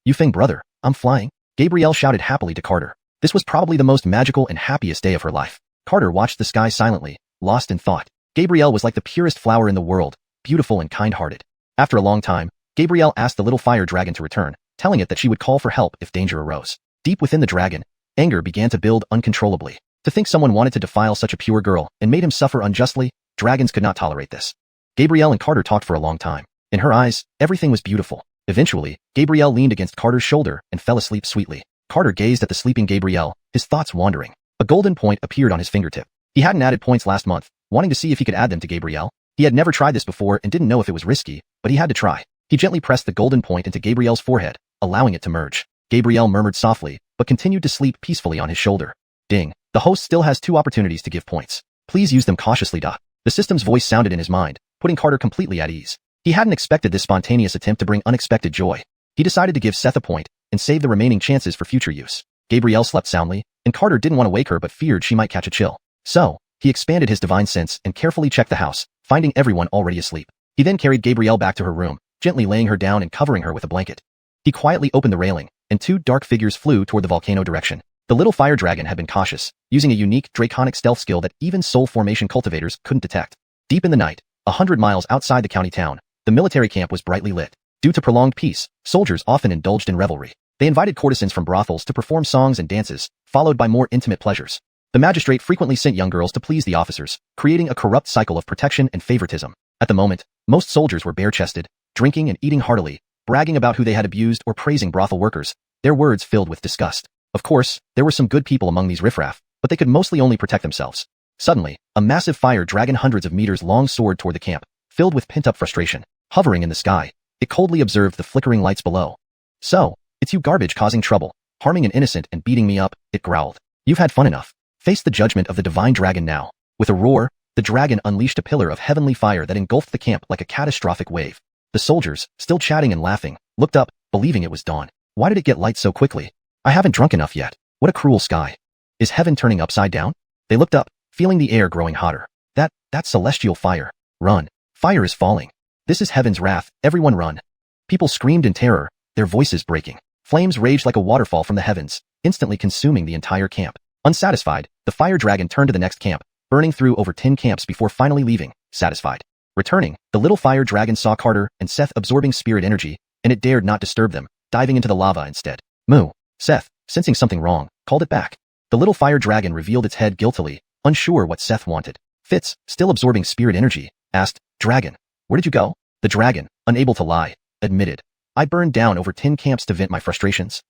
Yufeng brother, I'm flying. Gabrielle shouted happily to Carter. This was probably the most magical and happiest day of her life. Carter watched the sky silently, lost in thought. Gabrielle was like the purest flower in the world, beautiful and kind-hearted. After a long time, Gabrielle asked the little fire dragon to return, telling it that she would call for help if danger arose. Deep within the dragon, anger began to build uncontrollably. To think someone wanted to defile such a pure girl and made him suffer unjustly, dragons could not tolerate this. Gabrielle and Carter talked for a long time. In her eyes, everything was beautiful. Eventually, Gabrielle leaned against Carter's shoulder and fell asleep sweetly. Carter gazed at the sleeping Gabrielle, his thoughts wandering. A golden point appeared on his fingertip. He hadn't added points last month, wanting to see if he could add them to Gabrielle. He had never tried this before and didn't know if it was risky, but he had to try. He gently pressed the golden point into Gabrielle's forehead, allowing it to merge. Gabrielle murmured softly, but continued to sleep peacefully on his shoulder. Ding. The host still has 2 opportunities to give points. Please use them cautiously. The system's voice sounded in his mind, putting Carter completely at ease. He hadn't expected this spontaneous attempt to bring unexpected joy. He decided to give Seth a point and save the remaining chances for future use. Gabrielle slept soundly, and Carter didn't want to wake her but feared she might catch a chill. So, he expanded his divine sense and carefully checked the house, finding everyone already asleep. He then carried Gabrielle back to her room, gently laying her down and covering her with a blanket. He quietly opened the railing, and 2 dark figures flew toward the volcano direction. The little fire dragon had been cautious, using a unique draconic stealth skill that even soul formation cultivators couldn't detect. Deep in the night, 100 miles outside the county town, the military camp was brightly lit. Due to prolonged peace, soldiers often indulged in revelry. They invited courtesans from brothels to perform songs and dances, followed by more intimate pleasures. The magistrate frequently sent young girls to please the officers, creating a corrupt cycle of protection and favoritism. At the moment, most soldiers were bare-chested, drinking and eating heartily, bragging about who they had abused or praising brothel workers, their words filled with disgust. Of course, there were some good people among these riffraff, but they could mostly only protect themselves. Suddenly, a massive fire dragon hundreds of meters long soared toward the camp, filled with pent-up frustration. Hovering in the sky, it coldly observed the flickering lights below. So, it's you garbage causing trouble, harming an innocent and beating me up, it growled. You've had fun enough. Face the judgment of the divine dragon now. With a roar, the dragon unleashed a pillar of heavenly fire that engulfed the camp like a catastrophic wave. The soldiers, still chatting and laughing, looked up, believing it was dawn. Why did it get light so quickly? I haven't drunk enough yet. What a cruel sky. Is heaven turning upside down? They looked up, feeling the air growing hotter. That's celestial fire. Run. Fire is falling. This is heaven's wrath, everyone run. People screamed in terror, their voices breaking. Flames raged like a waterfall from the heavens, instantly consuming the entire camp. Unsatisfied, the fire dragon turned to the next camp, burning through over 10 camps before finally leaving, satisfied. Returning, the little fire dragon saw Carter and Seth absorbing spirit energy, and it dared not disturb them, diving into the lava instead. Moo. Seth, sensing something wrong, called it back. The little fire dragon revealed its head guiltily, unsure what Seth wanted. Fitz, still absorbing spirit energy, asked, Dragon, where did you go? The dragon, unable to lie, admitted, I burned down over 10 camps to vent my frustrations.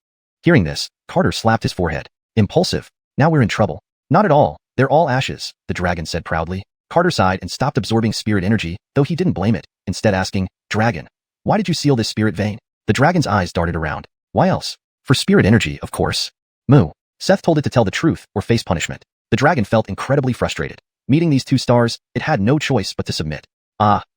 Hearing this, Carter slapped his forehead. Impulsive. Now we're in trouble. Not at all. They're all ashes, the dragon said proudly. Carter sighed and stopped absorbing spirit energy, though he didn't blame it, instead asking, Dragon, why did you seal this spirit vein? The dragon's eyes darted around. Why else? For spirit energy, of course. Moo. Seth told it to tell the truth or face punishment. The dragon felt incredibly frustrated. Meeting these 2 stars, it had no choice but to submit.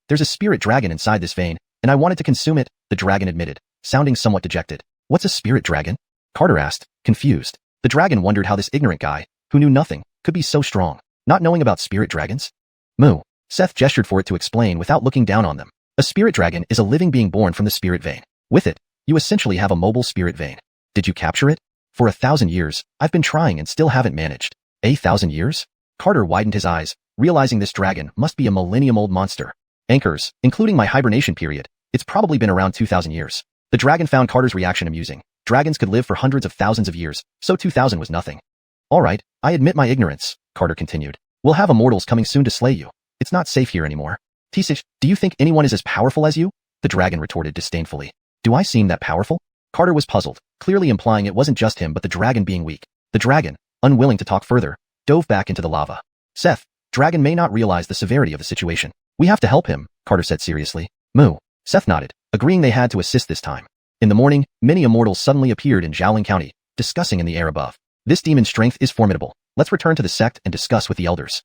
There's a spirit dragon inside this vein, and I wanted to consume it, the dragon admitted, sounding somewhat dejected. What's a spirit dragon? Carter asked, confused. The dragon wondered how this ignorant guy, who knew nothing, could be so strong, not knowing about spirit dragons. Moo. Seth gestured for it to explain without looking down on them. A spirit dragon is a living being born from the spirit vein. With it, you essentially have a mobile spirit vein. Did you capture it? For 1,000 years, I've been trying and still haven't managed. 1,000 years? Carter widened his eyes, realizing this dragon must be a millennium-old monster. Anchors, including my hibernation period, it's probably been around 2,000 years. The dragon found Carter's reaction amusing. Dragons could live for hundreds of thousands of years, so 2,000 was nothing. All right, I admit my ignorance, Carter continued. We'll have immortals coming soon to slay you. It's not safe here anymore. Tisich, do you think anyone is as powerful as you? The dragon retorted disdainfully. Do I seem that powerful? Carter was puzzled, clearly implying it wasn't just him but the dragon being weak. The dragon, unwilling to talk further, dove back into the lava. Seth, dragon may not realize the severity of the situation. We have to help him, Carter said seriously. Moo. Seth nodded, agreeing they had to assist this time. In the morning, many immortals suddenly appeared in Xiaoling County, discussing in the air above. This demon's strength is formidable. Let's return to the sect and discuss with the elders.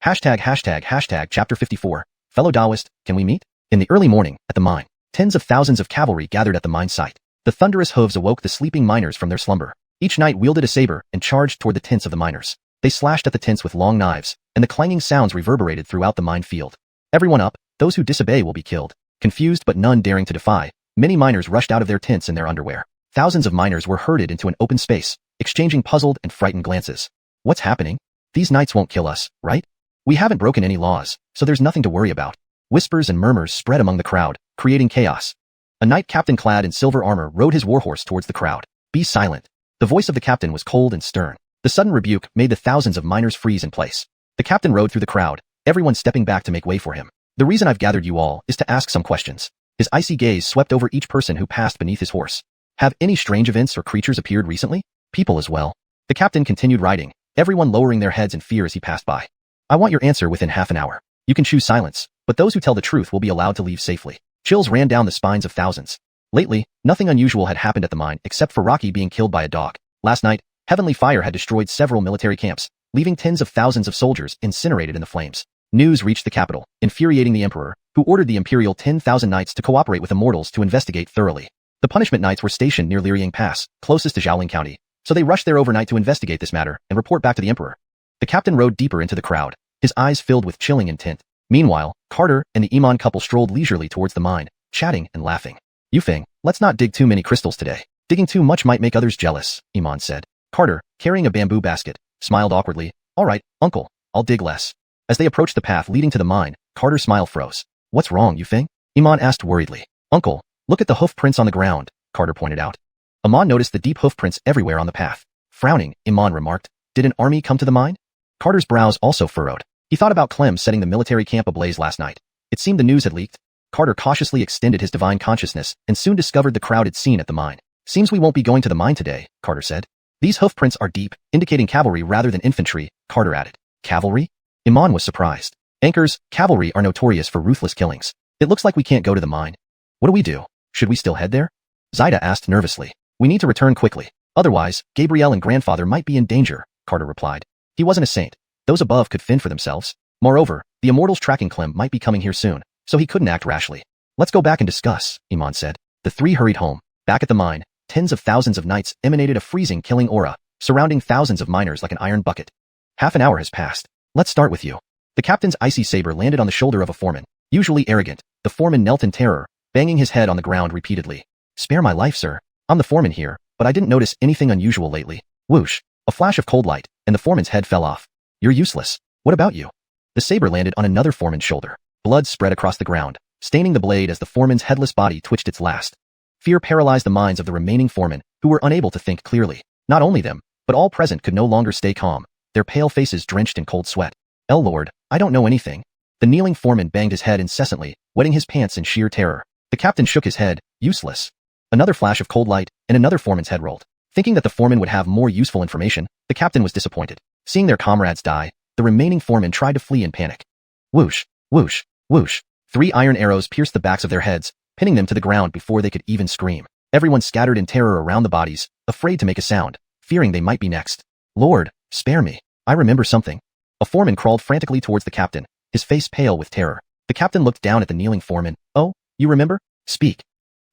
Chapter 54. Fellow Taoist, can we meet? In the early morning, at the mine, tens of thousands of cavalry gathered at the mine site. The thunderous hooves awoke the sleeping miners from their slumber. Each knight wielded a saber and charged toward the tents of the miners. They slashed at the tents with long knives, and the clanging sounds reverberated throughout the mine field. Everyone up, those who disobey will be killed. Confused but none daring to defy, many miners rushed out of their tents in their underwear. Thousands of miners were herded into an open space, exchanging puzzled and frightened glances. What's happening? These knights won't kill us, right? We haven't broken any laws, so there's nothing to worry about. Whispers and murmurs spread among the crowd, creating chaos. A knight captain clad in silver armor rode his warhorse towards the crowd. Be silent. The voice of the captain was cold and stern. The sudden rebuke made the thousands of miners freeze in place. The captain rode through the crowd, everyone stepping back to make way for him. The reason I've gathered you all is to ask some questions. His icy gaze swept over each person who passed beneath his horse. Have any strange events or creatures appeared recently? People as well. The captain continued riding, everyone lowering their heads in fear as he passed by. I want your answer within half an hour. You can choose silence, but those who tell the truth will be allowed to leave safely. Chills ran down the spines of thousands. Lately, nothing unusual had happened at the mine except for Rocky being killed by a dog. Last night, heavenly fire had destroyed several military camps, leaving tens of thousands of soldiers incinerated in the flames. News reached the capital, infuriating the emperor, who ordered the imperial 10,000 knights to cooperate with immortals to investigate thoroughly. The punishment knights were stationed near Liryang Pass, closest to Xiaoling County, so they rushed there overnight to investigate this matter and report back to the emperor. The captain rode deeper into the crowd, his eyes filled with chilling intent. Meanwhile, Carter and the Iman couple strolled leisurely towards the mine, chatting and laughing. Yufeng, let's not dig too many crystals today. Digging too much might make others jealous, Iman said. Carter, carrying a bamboo basket, smiled awkwardly. All right, uncle, I'll dig less. As they approached the path leading to the mine, Carter's smile froze. What's wrong, Yufeng? Iman asked worriedly. Uncle, look at the hoof prints on the ground, Carter pointed out. Iman noticed the deep hoof prints everywhere on the path. Frowning, Iman remarked, did an army come to the mine? Carter's brows also furrowed. He thought about Clem setting the military camp ablaze last night. It seemed the news had leaked. Carter cautiously extended his divine consciousness and soon discovered the crowded scene at the mine. Seems we won't be going to the mine today, Carter said. These hoof prints are deep, indicating cavalry rather than infantry, Carter added. Cavalry? Iman was surprised. Anchors, cavalry are notorious for ruthless killings. It looks like we can't go to the mine. What do we do? Should we still head there? Zaida asked nervously. We need to return quickly. Otherwise, Gabrielle and grandfather might be in danger, Carter replied. He wasn't a saint. Those above could fend for themselves. Moreover, the immortals tracking Clem might be coming here soon, so he couldn't act rashly. Let's go back and discuss, Iman said. The three hurried home. Back at the mine, tens of thousands of knights emanated a freezing, killing aura, surrounding thousands of miners like an iron bucket. Half an hour has passed. Let's start with you. The captain's icy saber landed on the shoulder of a foreman. Usually arrogant, the foreman knelt in terror, banging his head on the ground repeatedly. Spare my life, sir. I'm the foreman here, but I didn't notice anything unusual lately. Whoosh. A flash of cold light, and the foreman's head fell off. You're useless. What about you? The saber landed on another foreman's shoulder. Blood spread across the ground, staining the blade as the foreman's headless body twitched its last. Fear paralyzed the minds of the remaining foremen, who were unable to think clearly. Not only them, but all present could no longer stay calm, their pale faces drenched in cold sweat. Lord, I don't know anything. The kneeling foreman banged his head incessantly, wetting his pants in sheer terror. The captain shook his head, useless. Another flash of cold light, and another foreman's head rolled. Thinking that the foreman would have more useful information, the captain was disappointed. Seeing their comrades die, the remaining foremen tried to flee in panic. Whoosh, whoosh, whoosh. 3 iron arrows pierced the backs of their heads, pinning them to the ground before they could even scream. Everyone scattered in terror around the bodies, afraid to make a sound, fearing they might be next. Lord, spare me. I remember something. A foreman crawled frantically towards the captain, his face pale with terror. The captain looked down at the kneeling foreman. Oh, you remember? Speak.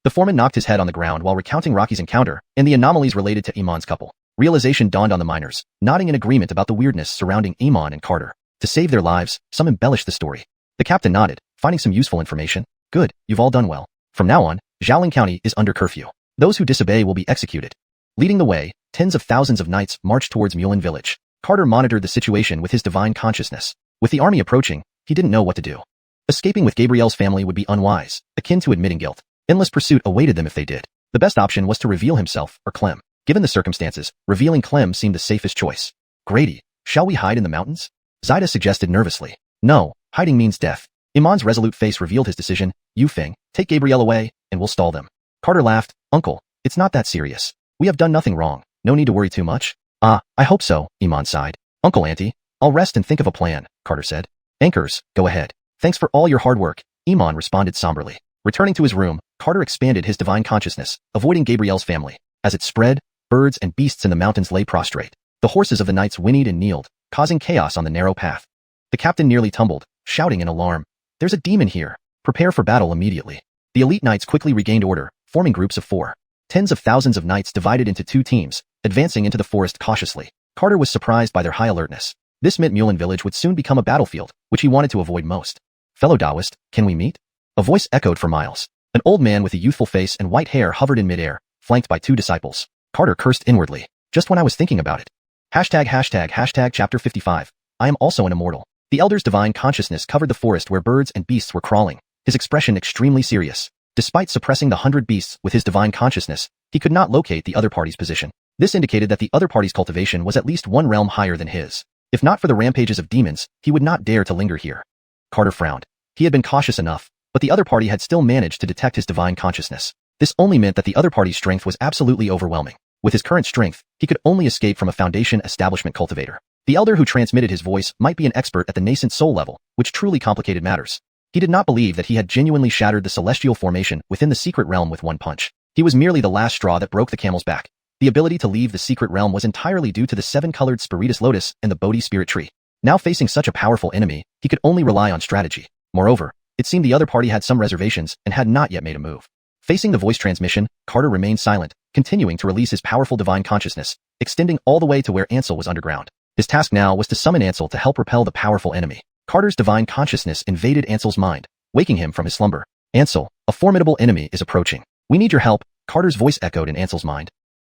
The foreman knocked his head on the ground while recounting Rocky's encounter and the anomalies related to Iman's couple. Realization dawned on the miners, nodding in agreement about the weirdness surrounding Iman and Carter. To save their lives, some embellished the story. The captain nodded, finding some useful information. Good, you've all done well. From now on, Xiaoling County is under curfew. Those who disobey will be executed. Leading the way, tens of thousands of knights marched towards Mulin village. Carter monitored the situation with his divine consciousness. With the army approaching, he didn't know what to do. Escaping with Gabriel's family would be unwise, akin to admitting guilt. Endless pursuit awaited them if they did. The best option was to reveal himself, or Clem. Given the circumstances, revealing Clem seemed the safest choice. Grady, shall we hide in the mountains? Zaida suggested nervously. No, hiding means death. Iman's resolute face revealed his decision. Yufeng, take Gabriel away, and we'll stall them. Carter laughed. Uncle, it's not that serious. We have done nothing wrong. No need to worry too much. Ah, I hope so, Iman sighed. Uncle Auntie, I'll rest and think of a plan, Carter said. Anchors, go ahead. Thanks for all your hard work, Iman responded somberly. Returning to his room, Carter expanded his divine consciousness, avoiding Gabriel's family. As it spread, birds and beasts in the mountains lay prostrate. The horses of the knights whinnied and kneeled, causing chaos on the narrow path. The captain nearly tumbled, shouting in alarm. There's a demon here. Prepare for battle immediately. The elite knights quickly regained order, forming groups of 4. Tens of thousands of knights divided into 2 teams, advancing into the forest cautiously. Carter was surprised by their high alertness. This meant Mulin village would soon become a battlefield, which he wanted to avoid most. Fellow Taoist, can we meet? A voice echoed for miles. An old man with a youthful face and white hair hovered in midair, flanked by 2 disciples. Carter cursed inwardly. Just when I was thinking about it. Hashtag chapter 55. I am also an immortal. The elder's divine consciousness covered the forest where birds and beasts were crawling, his expression extremely serious. Despite suppressing the 100 beasts with his divine consciousness, he could not locate the other party's position. This indicated that the other party's cultivation was at least 1 realm higher than his. If not for the rampages of demons, he would not dare to linger here. Carter frowned. He had been cautious enough, but the other party had still managed to detect his divine consciousness. This only meant that the other party's strength was absolutely overwhelming. With his current strength, he could only escape from a Foundation establishment cultivator. The elder who transmitted his voice might be an expert at the nascent soul level, which truly complicated matters. He did not believe that he had genuinely shattered the celestial formation within the secret realm with 1 punch. He was merely the last straw that broke the camel's back. The ability to leave the secret realm was entirely due to the 7-colored Spiritus Lotus and the Bodhi Spirit Tree. Now facing such a powerful enemy, he could only rely on strategy. Moreover, it seemed the other party had some reservations and had not yet made a move. Facing the voice transmission, Carter remained silent, continuing to release his powerful divine consciousness, extending all the way to where Ansel was underground. His task now was to summon Ansel to help repel the powerful enemy. Carter's divine consciousness invaded Ansel's mind, waking him from his slumber. Ansel, a formidable enemy is approaching. We need your help, Carter's voice echoed in Ansel's mind.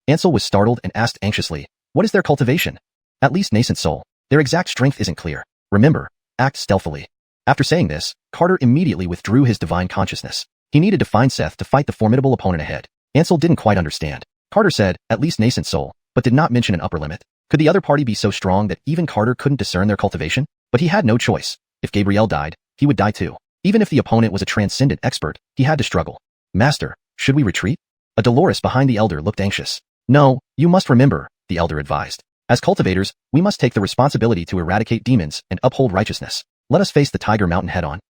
Ansel was startled and asked anxiously, what is their cultivation? At least nascent soul. Their exact strength isn't clear. Remember, act stealthily. After saying this, Carter immediately withdrew his divine consciousness. He needed to find Seth to fight the formidable opponent ahead. Ansel didn't quite understand. Carter said, at least nascent soul, but did not mention an upper limit. Could the other party be so strong that even Carter couldn't discern their cultivation? But he had no choice. If Gabriel died, he would die too. Even if the opponent was a transcendent expert, he had to struggle. Master, should we retreat? A Dolores behind the elder looked anxious. No, you must remember, the elder advised. As cultivators, we must take the responsibility to eradicate demons and uphold righteousness. Let us face the Tiger Mountain head-on.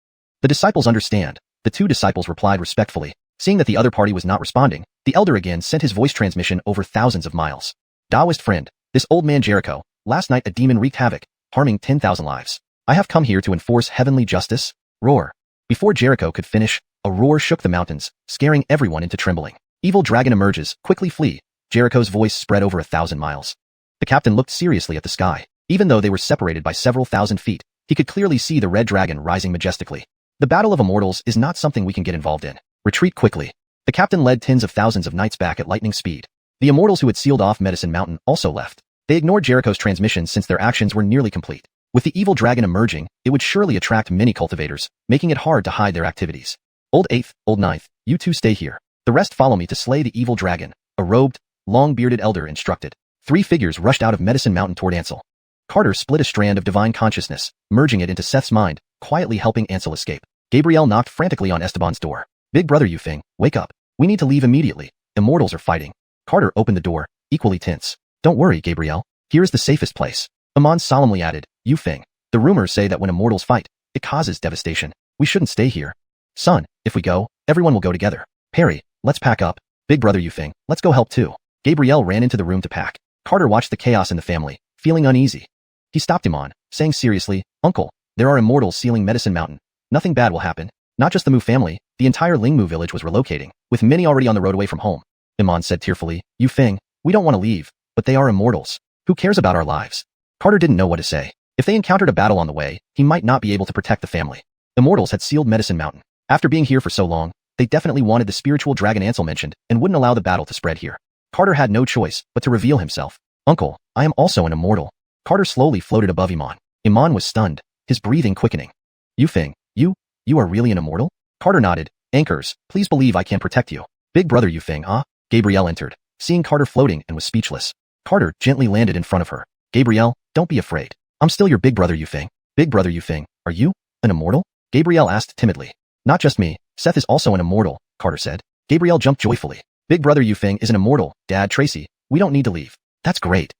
The disciples understand. The 2 disciples replied respectfully. Seeing that the other party was not responding, the elder again sent his voice transmission over thousands of miles. Taoist friend, this old man Jericho, last night a demon wreaked havoc, harming 10,000 lives. I have come here to enforce heavenly justice. Roar. Before Jericho could finish, a roar shook the mountains, scaring everyone into trembling. Evil dragon emerges, quickly flee. Jericho's voice spread over 1,000 miles. The captain looked seriously at the sky. Even though they were separated by several thousand feet, he could clearly see the red dragon rising majestically. The battle of immortals is not something we can get involved in. Retreat quickly. The captain led tens of thousands of knights back at lightning speed. The immortals who had sealed off Medicine Mountain also left. They ignored Jericho's transmission since their actions were nearly complete. With the evil dragon emerging, it would surely attract many cultivators, making it hard to hide their activities. Old 8th, Old 9th, you 2 stay here. The rest follow me to slay the evil dragon, a robed, long-bearded elder instructed. 3 figures rushed out of Medicine Mountain toward Ansel. Carter split a strand of divine consciousness, merging it into Seth's mind, quietly helping Ansel escape. Gabriel knocked frantically on Esteban's door. Big brother Yufeng, wake up. We need to leave immediately. Immortals are fighting. Carter opened the door, equally tense. Don't worry, Gabriel. Here is the safest place. Amon solemnly added, Yufeng, the rumors say that when immortals fight, it causes devastation. We shouldn't stay here. Son, if we go, everyone will go together. Perry, let's pack up. Big brother Yufeng, let's go help too. Gabriel ran into the room to pack. Carter watched the chaos in the family, feeling uneasy. He stopped him on, saying seriously, Uncle, there are immortals sealing Medicine Mountain. Nothing bad will happen. Not just the Mu family, the entire Lingmu village was relocating, with many already on the road away from home. Iman said tearfully, "Yu Feng, we don't want to leave, but they are immortals. Who cares about our lives?" Carter didn't know what to say. If they encountered a battle on the way, he might not be able to protect the family. Immortals had sealed Medicine Mountain. After being here for so long, they definitely wanted the spiritual dragon Ansel mentioned and wouldn't allow the battle to spread here. Carter had no choice but to reveal himself. "Uncle, I am also an immortal." Carter slowly floated above Iman. Iman was stunned, his breathing quickening. "Yu Feng, you are really an immortal?" Carter nodded. "Anchors, please believe I can protect you." "Big brother Yu Feng, huh?" Gabrielle entered, seeing Carter floating and was speechless. Carter gently landed in front of her. "Gabrielle, don't be afraid. I'm still your big brother Yu Feng." "Big brother Yu Feng, are you an immortal?" Gabrielle asked timidly. "Not just me, Seth is also an immortal," Carter said. Gabrielle jumped joyfully. "Big brother Yu Feng is an immortal, Dad Tracy, we don't need to leave." "That's great."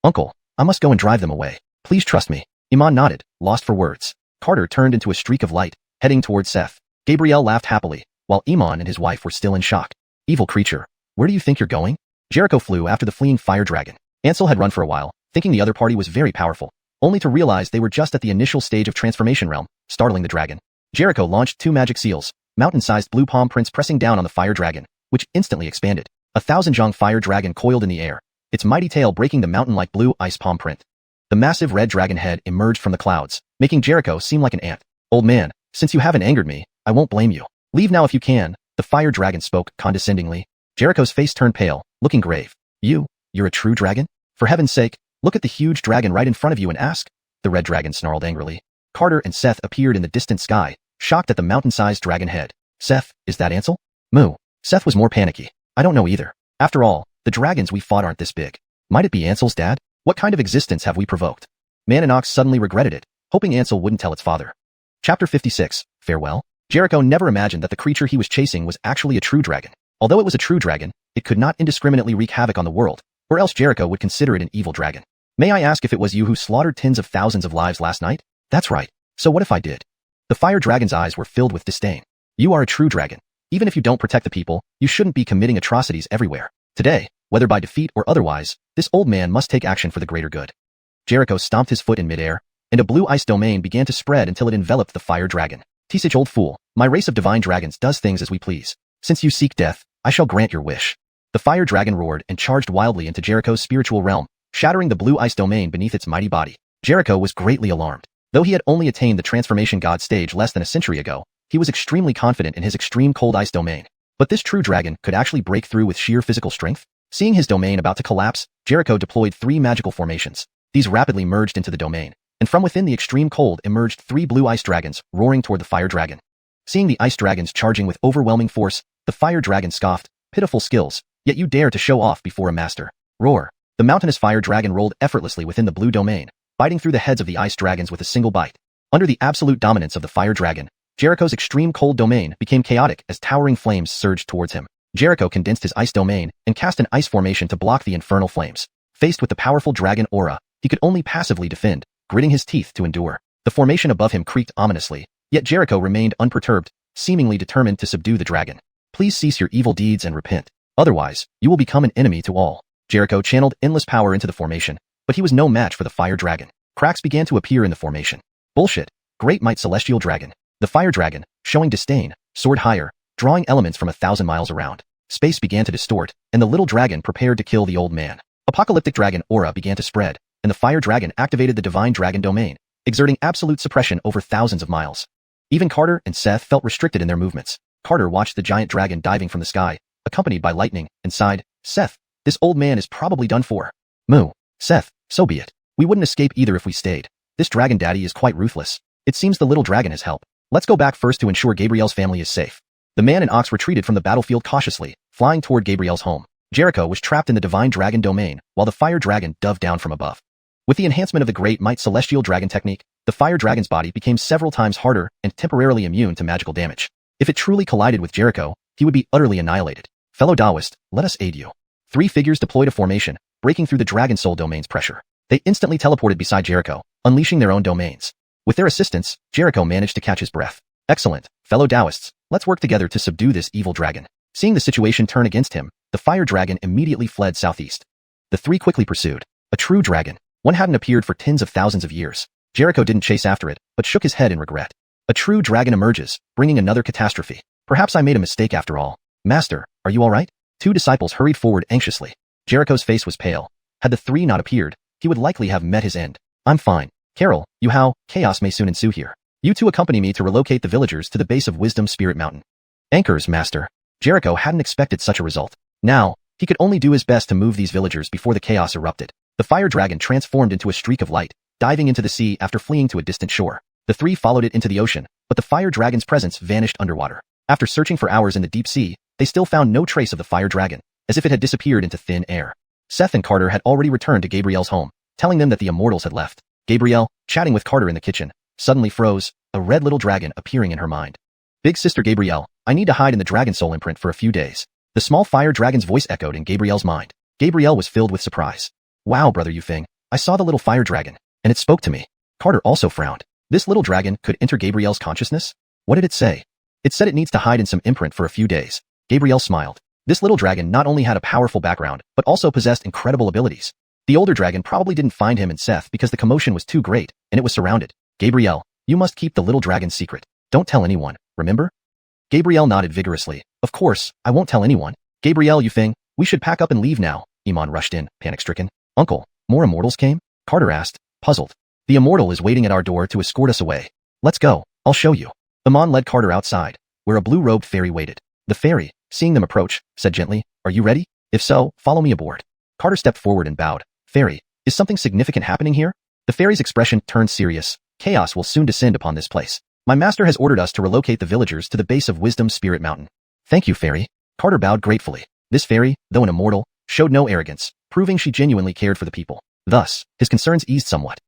"Uncle, I must go and drive them away. Please trust me." Iman nodded, lost for words. Carter turned into a streak of light, heading towards Seth. Gabrielle laughed happily, while Iman and his wife were still in shock. "Evil creature, where do you think you're going?" Jericho flew after the fleeing fire dragon. Ansel had run for a while, thinking the other party was very powerful, only to realize they were just at the initial stage of transformation realm, startling the dragon. Jericho launched 2 magic seals, mountain-sized blue palm prints pressing down on the fire dragon, which instantly expanded. 1,000-jong fire dragon coiled in the air, its mighty tail breaking the mountain-like blue ice palm print. The massive red dragon head emerged from the clouds, making Jericho seem like an ant. "Old man, since you haven't angered me, I won't blame you. Leave now if you can," the fire dragon spoke condescendingly. Jericho's face turned pale, looking grave. You're a true dragon? For heaven's sake, look at the huge dragon right in front of you and ask," the red dragon snarled angrily. Carter and Seth appeared in the distant sky, shocked at the mountain-sized dragon head. "Seth, is that Ansel?" "Moo." Seth was more panicky. "I don't know either. After all, the dragons we fought aren't this big. Might it be Ansel's dad? What kind of existence have we provoked?" Man and Ox suddenly regretted it, hoping Ansel wouldn't tell its father. Chapter 56, Farewell. Jericho never imagined that the creature he was chasing was actually a true dragon. Although it was a true dragon, it could not indiscriminately wreak havoc on the world, or else Jericho would consider it an evil dragon. "May I ask if it was you who slaughtered tens of thousands of lives last night?" "That's right. So what if I did?" The fire dragon's eyes were filled with disdain. "You are a true dragon. Even if you don't protect the people, you shouldn't be committing atrocities everywhere. Today, whether by defeat or otherwise, this old man must take action for the greater good." Jericho stomped his foot in midair, and a blue ice domain began to spread until it enveloped the fire dragon. "Teach, old fool, my race of divine dragons does things as we please. Since you seek death, I shall grant your wish." The fire dragon roared and charged wildly into Jericho's spiritual realm, shattering the blue ice domain beneath its mighty body. Jericho was greatly alarmed. Though he had only attained the transformation god stage less than a century ago, he was extremely confident in his extreme cold ice domain. But this true dragon could actually break through with sheer physical strength? Seeing his domain about to collapse, Jericho deployed 3 magical formations. These rapidly merged into the domain, and from within the extreme cold emerged 3 blue ice dragons, roaring toward the fire dragon. Seeing the ice dragons charging with overwhelming force, the fire dragon scoffed, "Pitiful skills, yet you dare to show off before a master." Roar. The mountainous fire dragon rolled effortlessly within the blue domain, biting through the heads of the ice dragons with a single bite. Under the absolute dominance of the fire dragon, Jericho's extreme cold domain became chaotic as towering flames surged towards him. Jericho condensed his ice domain and cast an ice formation to block the infernal flames. Faced with the powerful dragon aura, he could only passively defend, gritting his teeth to endure. The formation above him creaked ominously, yet Jericho remained unperturbed, seemingly determined to subdue the dragon. "Please cease your evil deeds and repent. Otherwise, you will become an enemy to all." Jericho channeled endless power into the formation, but he was no match for the fire dragon. Cracks began to appear in the formation. "Bullshit. Great might celestial dragon." The fire dragon, showing disdain, soared higher, drawing elements from 1,000 miles around. Space began to distort, and the little dragon prepared to kill the old man. Apocalyptic dragon aura began to spread, and the fire dragon activated the divine dragon domain, exerting absolute suppression over thousands of miles. Even Carter and Seth felt restricted in their movements. Carter watched the giant dragon diving from the sky, accompanied by lightning, and sighed, "Seth, this old man is probably done for." "Moo. Seth, so be it. We wouldn't escape either if we stayed. This dragon daddy is quite ruthless. It seems the little dragon has help. Let's go back first to ensure Gabrielle's family is safe." The man and ox retreated from the battlefield cautiously, flying toward Gabrielle's home. Jericho was trapped in the divine dragon domain, while the fire dragon dove down from above. With the enhancement of the Great Might Celestial Dragon technique, the fire dragon's body became several times harder and temporarily immune to magical damage. If it truly collided with Jericho, he would be utterly annihilated. "Fellow Taoist, let us aid you." 3 figures deployed a formation, breaking through the dragon soul domain's pressure. They instantly teleported beside Jericho, unleashing their own domains. With their assistance, Jericho managed to catch his breath. "Excellent, fellow Taoists, let's work together to subdue this evil dragon." Seeing the situation turn against him, the fire dragon immediately fled southeast. The 3 quickly pursued. A true dragon. One hadn't appeared for tens of thousands of years. Jericho didn't chase after it, but shook his head in regret. A true dragon emerges, bringing another catastrophe. Perhaps I made a mistake after all. Master, are you all right? Two disciples hurried forward anxiously. Jericho's face was pale. Had the three not appeared, he would likely have met his end. I'm fine. Carol, you how, chaos may soon ensue here. You two accompany me to relocate the villagers to the base of Wisdom Spirit Mountain. Anchors, Master. Jericho hadn't expected such a result. Now, he could only do his best to move these villagers before the chaos erupted. The fire dragon transformed into a streak of light, diving into the sea after fleeing to a distant shore. The three followed it into the ocean, but the fire dragon's presence vanished underwater. After searching for hours in the deep sea, they still found no trace of the fire dragon, as if it had disappeared into thin air. Seth and Carter had already returned to Gabrielle's home, telling them that the immortals had left. Gabrielle, chatting with Carter in the kitchen, suddenly froze, a red little dragon appearing in her mind. Big sister Gabrielle, I need to hide in the dragon soul imprint for a few days. The small fire dragon's voice echoed in Gabrielle's mind. Gabrielle was filled with surprise. Wow, brother Yufeng, I saw the little fire dragon, and it spoke to me. Carter also frowned. This little dragon could enter Gabrielle's consciousness? What did it say? It said it needs to hide in some imprint for a few days. Gabrielle smiled. This little dragon not only had a powerful background, but also possessed incredible abilities. The older dragon probably didn't find him and Seth because the commotion was too great, and it was surrounded. Gabrielle, you must keep the little dragon's secret. Don't tell anyone, remember? Gabrielle nodded vigorously. Of course, I won't tell anyone. Gabrielle Yufeng, we should pack up and leave now. Iman rushed in, panic-stricken. Uncle, more immortals came? Carter asked, puzzled. The immortal is waiting at our door to escort us away. Let's go, I'll show you. Iman led Carter outside, where a blue-robed fairy waited. The fairy, seeing them approach, said gently, are you ready? If so, follow me aboard. Carter stepped forward and bowed. Fairy, is something significant happening here? The fairy's expression turned serious. Chaos will soon descend upon this place. My master has ordered us to relocate the villagers to the base of Wisdom Spirit Mountain. Thank you, fairy. Carter bowed gratefully. This fairy, though an immortal, showed no arrogance, proving she genuinely cared for the people. Thus, his concerns eased somewhat.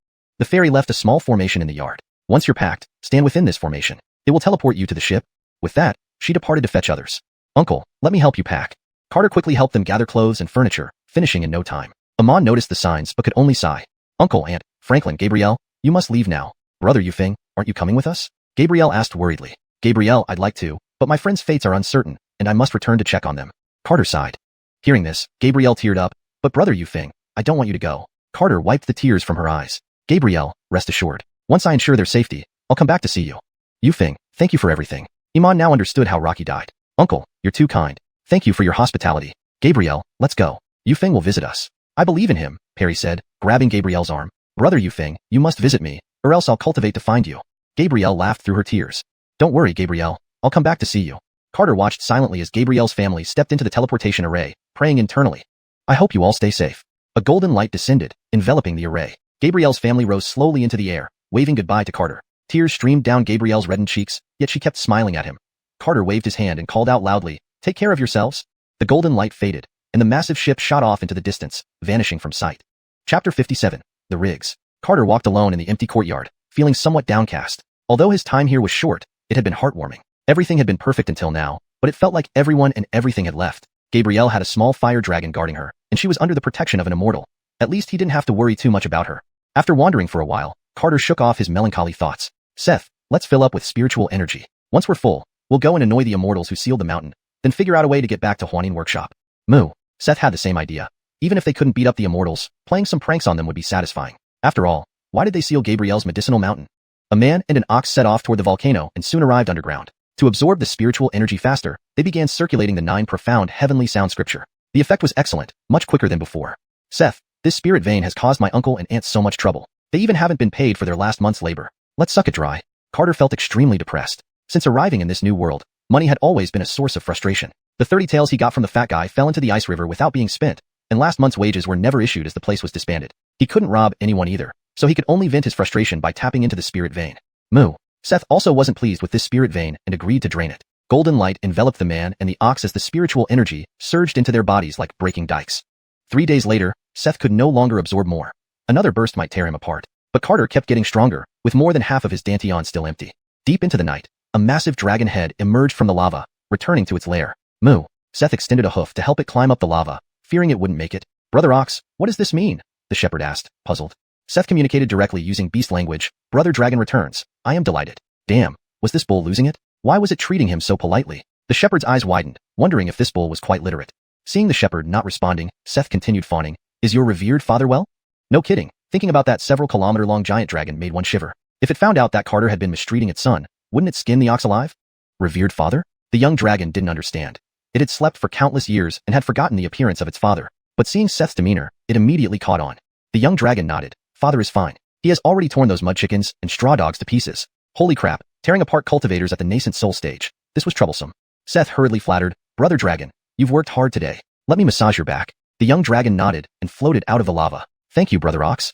The fairy left a small formation in the yard. Once you're packed, stand within this formation. It will teleport you to the ship. With that, she departed to fetch others. Uncle, let me help you pack. Carter quickly helped them gather clothes and furniture, finishing in no time. Amon noticed the signs but could only sigh. Uncle, Aunt, Franklin, Gabrielle, you must leave now. Brother Yufeng, aren't you coming with us? Gabrielle asked worriedly. Gabrielle, I'd like to, but my friends' fates are uncertain, and I must return to check on them. Carter sighed. Hearing this, Gabrielle teared up. But brother Yufeng, I don't want you to go. Carter wiped the tears from her eyes. Gabrielle, rest assured. Once I ensure their safety, I'll come back to see you. Yufeng, thank you for everything. Iman now understood how Rocky died. Uncle, you're too kind. Thank you for your hospitality. Gabrielle, let's go. Yufeng will visit us. I believe in him, Perry said, grabbing Gabrielle's arm. Brother Yufeng, you must visit me, or else I'll cultivate to find you. Gabrielle laughed through her tears. Don't worry, Gabrielle. I'll come back to see you. Carter watched silently as Gabrielle's family stepped into the teleportation array, praying internally. I hope you all stay safe. A golden light descended, enveloping the array. Gabrielle's family rose slowly into the air, waving goodbye to Carter. Tears streamed down Gabrielle's reddened cheeks, yet she kept smiling at him. Carter waved his hand and called out loudly, take care of yourselves. The golden light faded, and the massive ship shot off into the distance, vanishing from sight. Chapter 57. The Rigs. Carter walked alone in the empty courtyard, feeling somewhat downcast. Although his time here was short, it had been heartwarming. Everything had been perfect until now, but it felt like everyone and everything had left. Gabrielle had a small fire dragon guarding her, and she was under the protection of an immortal. At least he didn't have to worry too much about her. After wandering for a while, Carter shook off his melancholy thoughts. Seth, let's fill up with spiritual energy. Once we're full, we'll go and annoy the immortals who sealed the mountain, then figure out a way to get back to Huanin workshop. Moo. Seth had the same idea. Even if they couldn't beat up the immortals, playing some pranks on them would be satisfying. After all, why did they seal Gabrielle's medicinal mountain? A man and an ox set off toward the volcano and soon arrived underground. To absorb the spiritual energy faster, they began circulating the 9 profound heavenly sound scripture. The effect was excellent, much quicker than before. Seth, this spirit vein has caused my uncle and aunt so much trouble. They even haven't been paid for their last month's labor. Let's suck it dry. Carter felt extremely depressed. Since arriving in this new world, money had always been a source of frustration. The 30 taels he got from the fat guy fell into the ice river without being spent, and last month's wages were never issued as the place was disbanded. He couldn't rob anyone either, so he could only vent his frustration by tapping into the spirit vein. Moo. Seth also wasn't pleased with this spirit vein and agreed to drain it. Golden light enveloped the man and the ox as the spiritual energy surged into their bodies like breaking dikes. 3 days later, Seth could no longer absorb more. Another burst might tear him apart. But Carter kept getting stronger, with more than half of his dantian still empty. Deep into the night, a massive dragon head emerged from the lava, returning to its lair. Moo. Seth extended a hoof to help it climb up the lava, fearing it wouldn't make it. Brother Ox, what does this mean? The shepherd asked, puzzled. Seth communicated directly using beast language. Brother Dragon returns. I am delighted. Damn, was this bull losing it? Why was it treating him so politely? The shepherd's eyes widened, wondering if this bull was quite literate. Seeing the shepherd not responding, Seth continued fawning. Is your revered father well? No kidding. Thinking about that several kilometer-long giant dragon made one shiver. If it found out that Carter had been mistreating its son, Wouldn't it skin the ox alive? Revered father? The young dragon didn't understand. It had slept for countless years and had forgotten the appearance of its father. But seeing Seth's demeanor, it immediately caught on. The young dragon nodded. Father is fine. He has already torn those mud chickens and straw dogs to pieces. Holy crap, tearing apart cultivators at the nascent soul stage. This was troublesome. Seth hurriedly flattered, Brother Dragon, you've worked hard today. Let me massage your back. The young dragon nodded and floated out of the lava. Thank you, Brother Ox.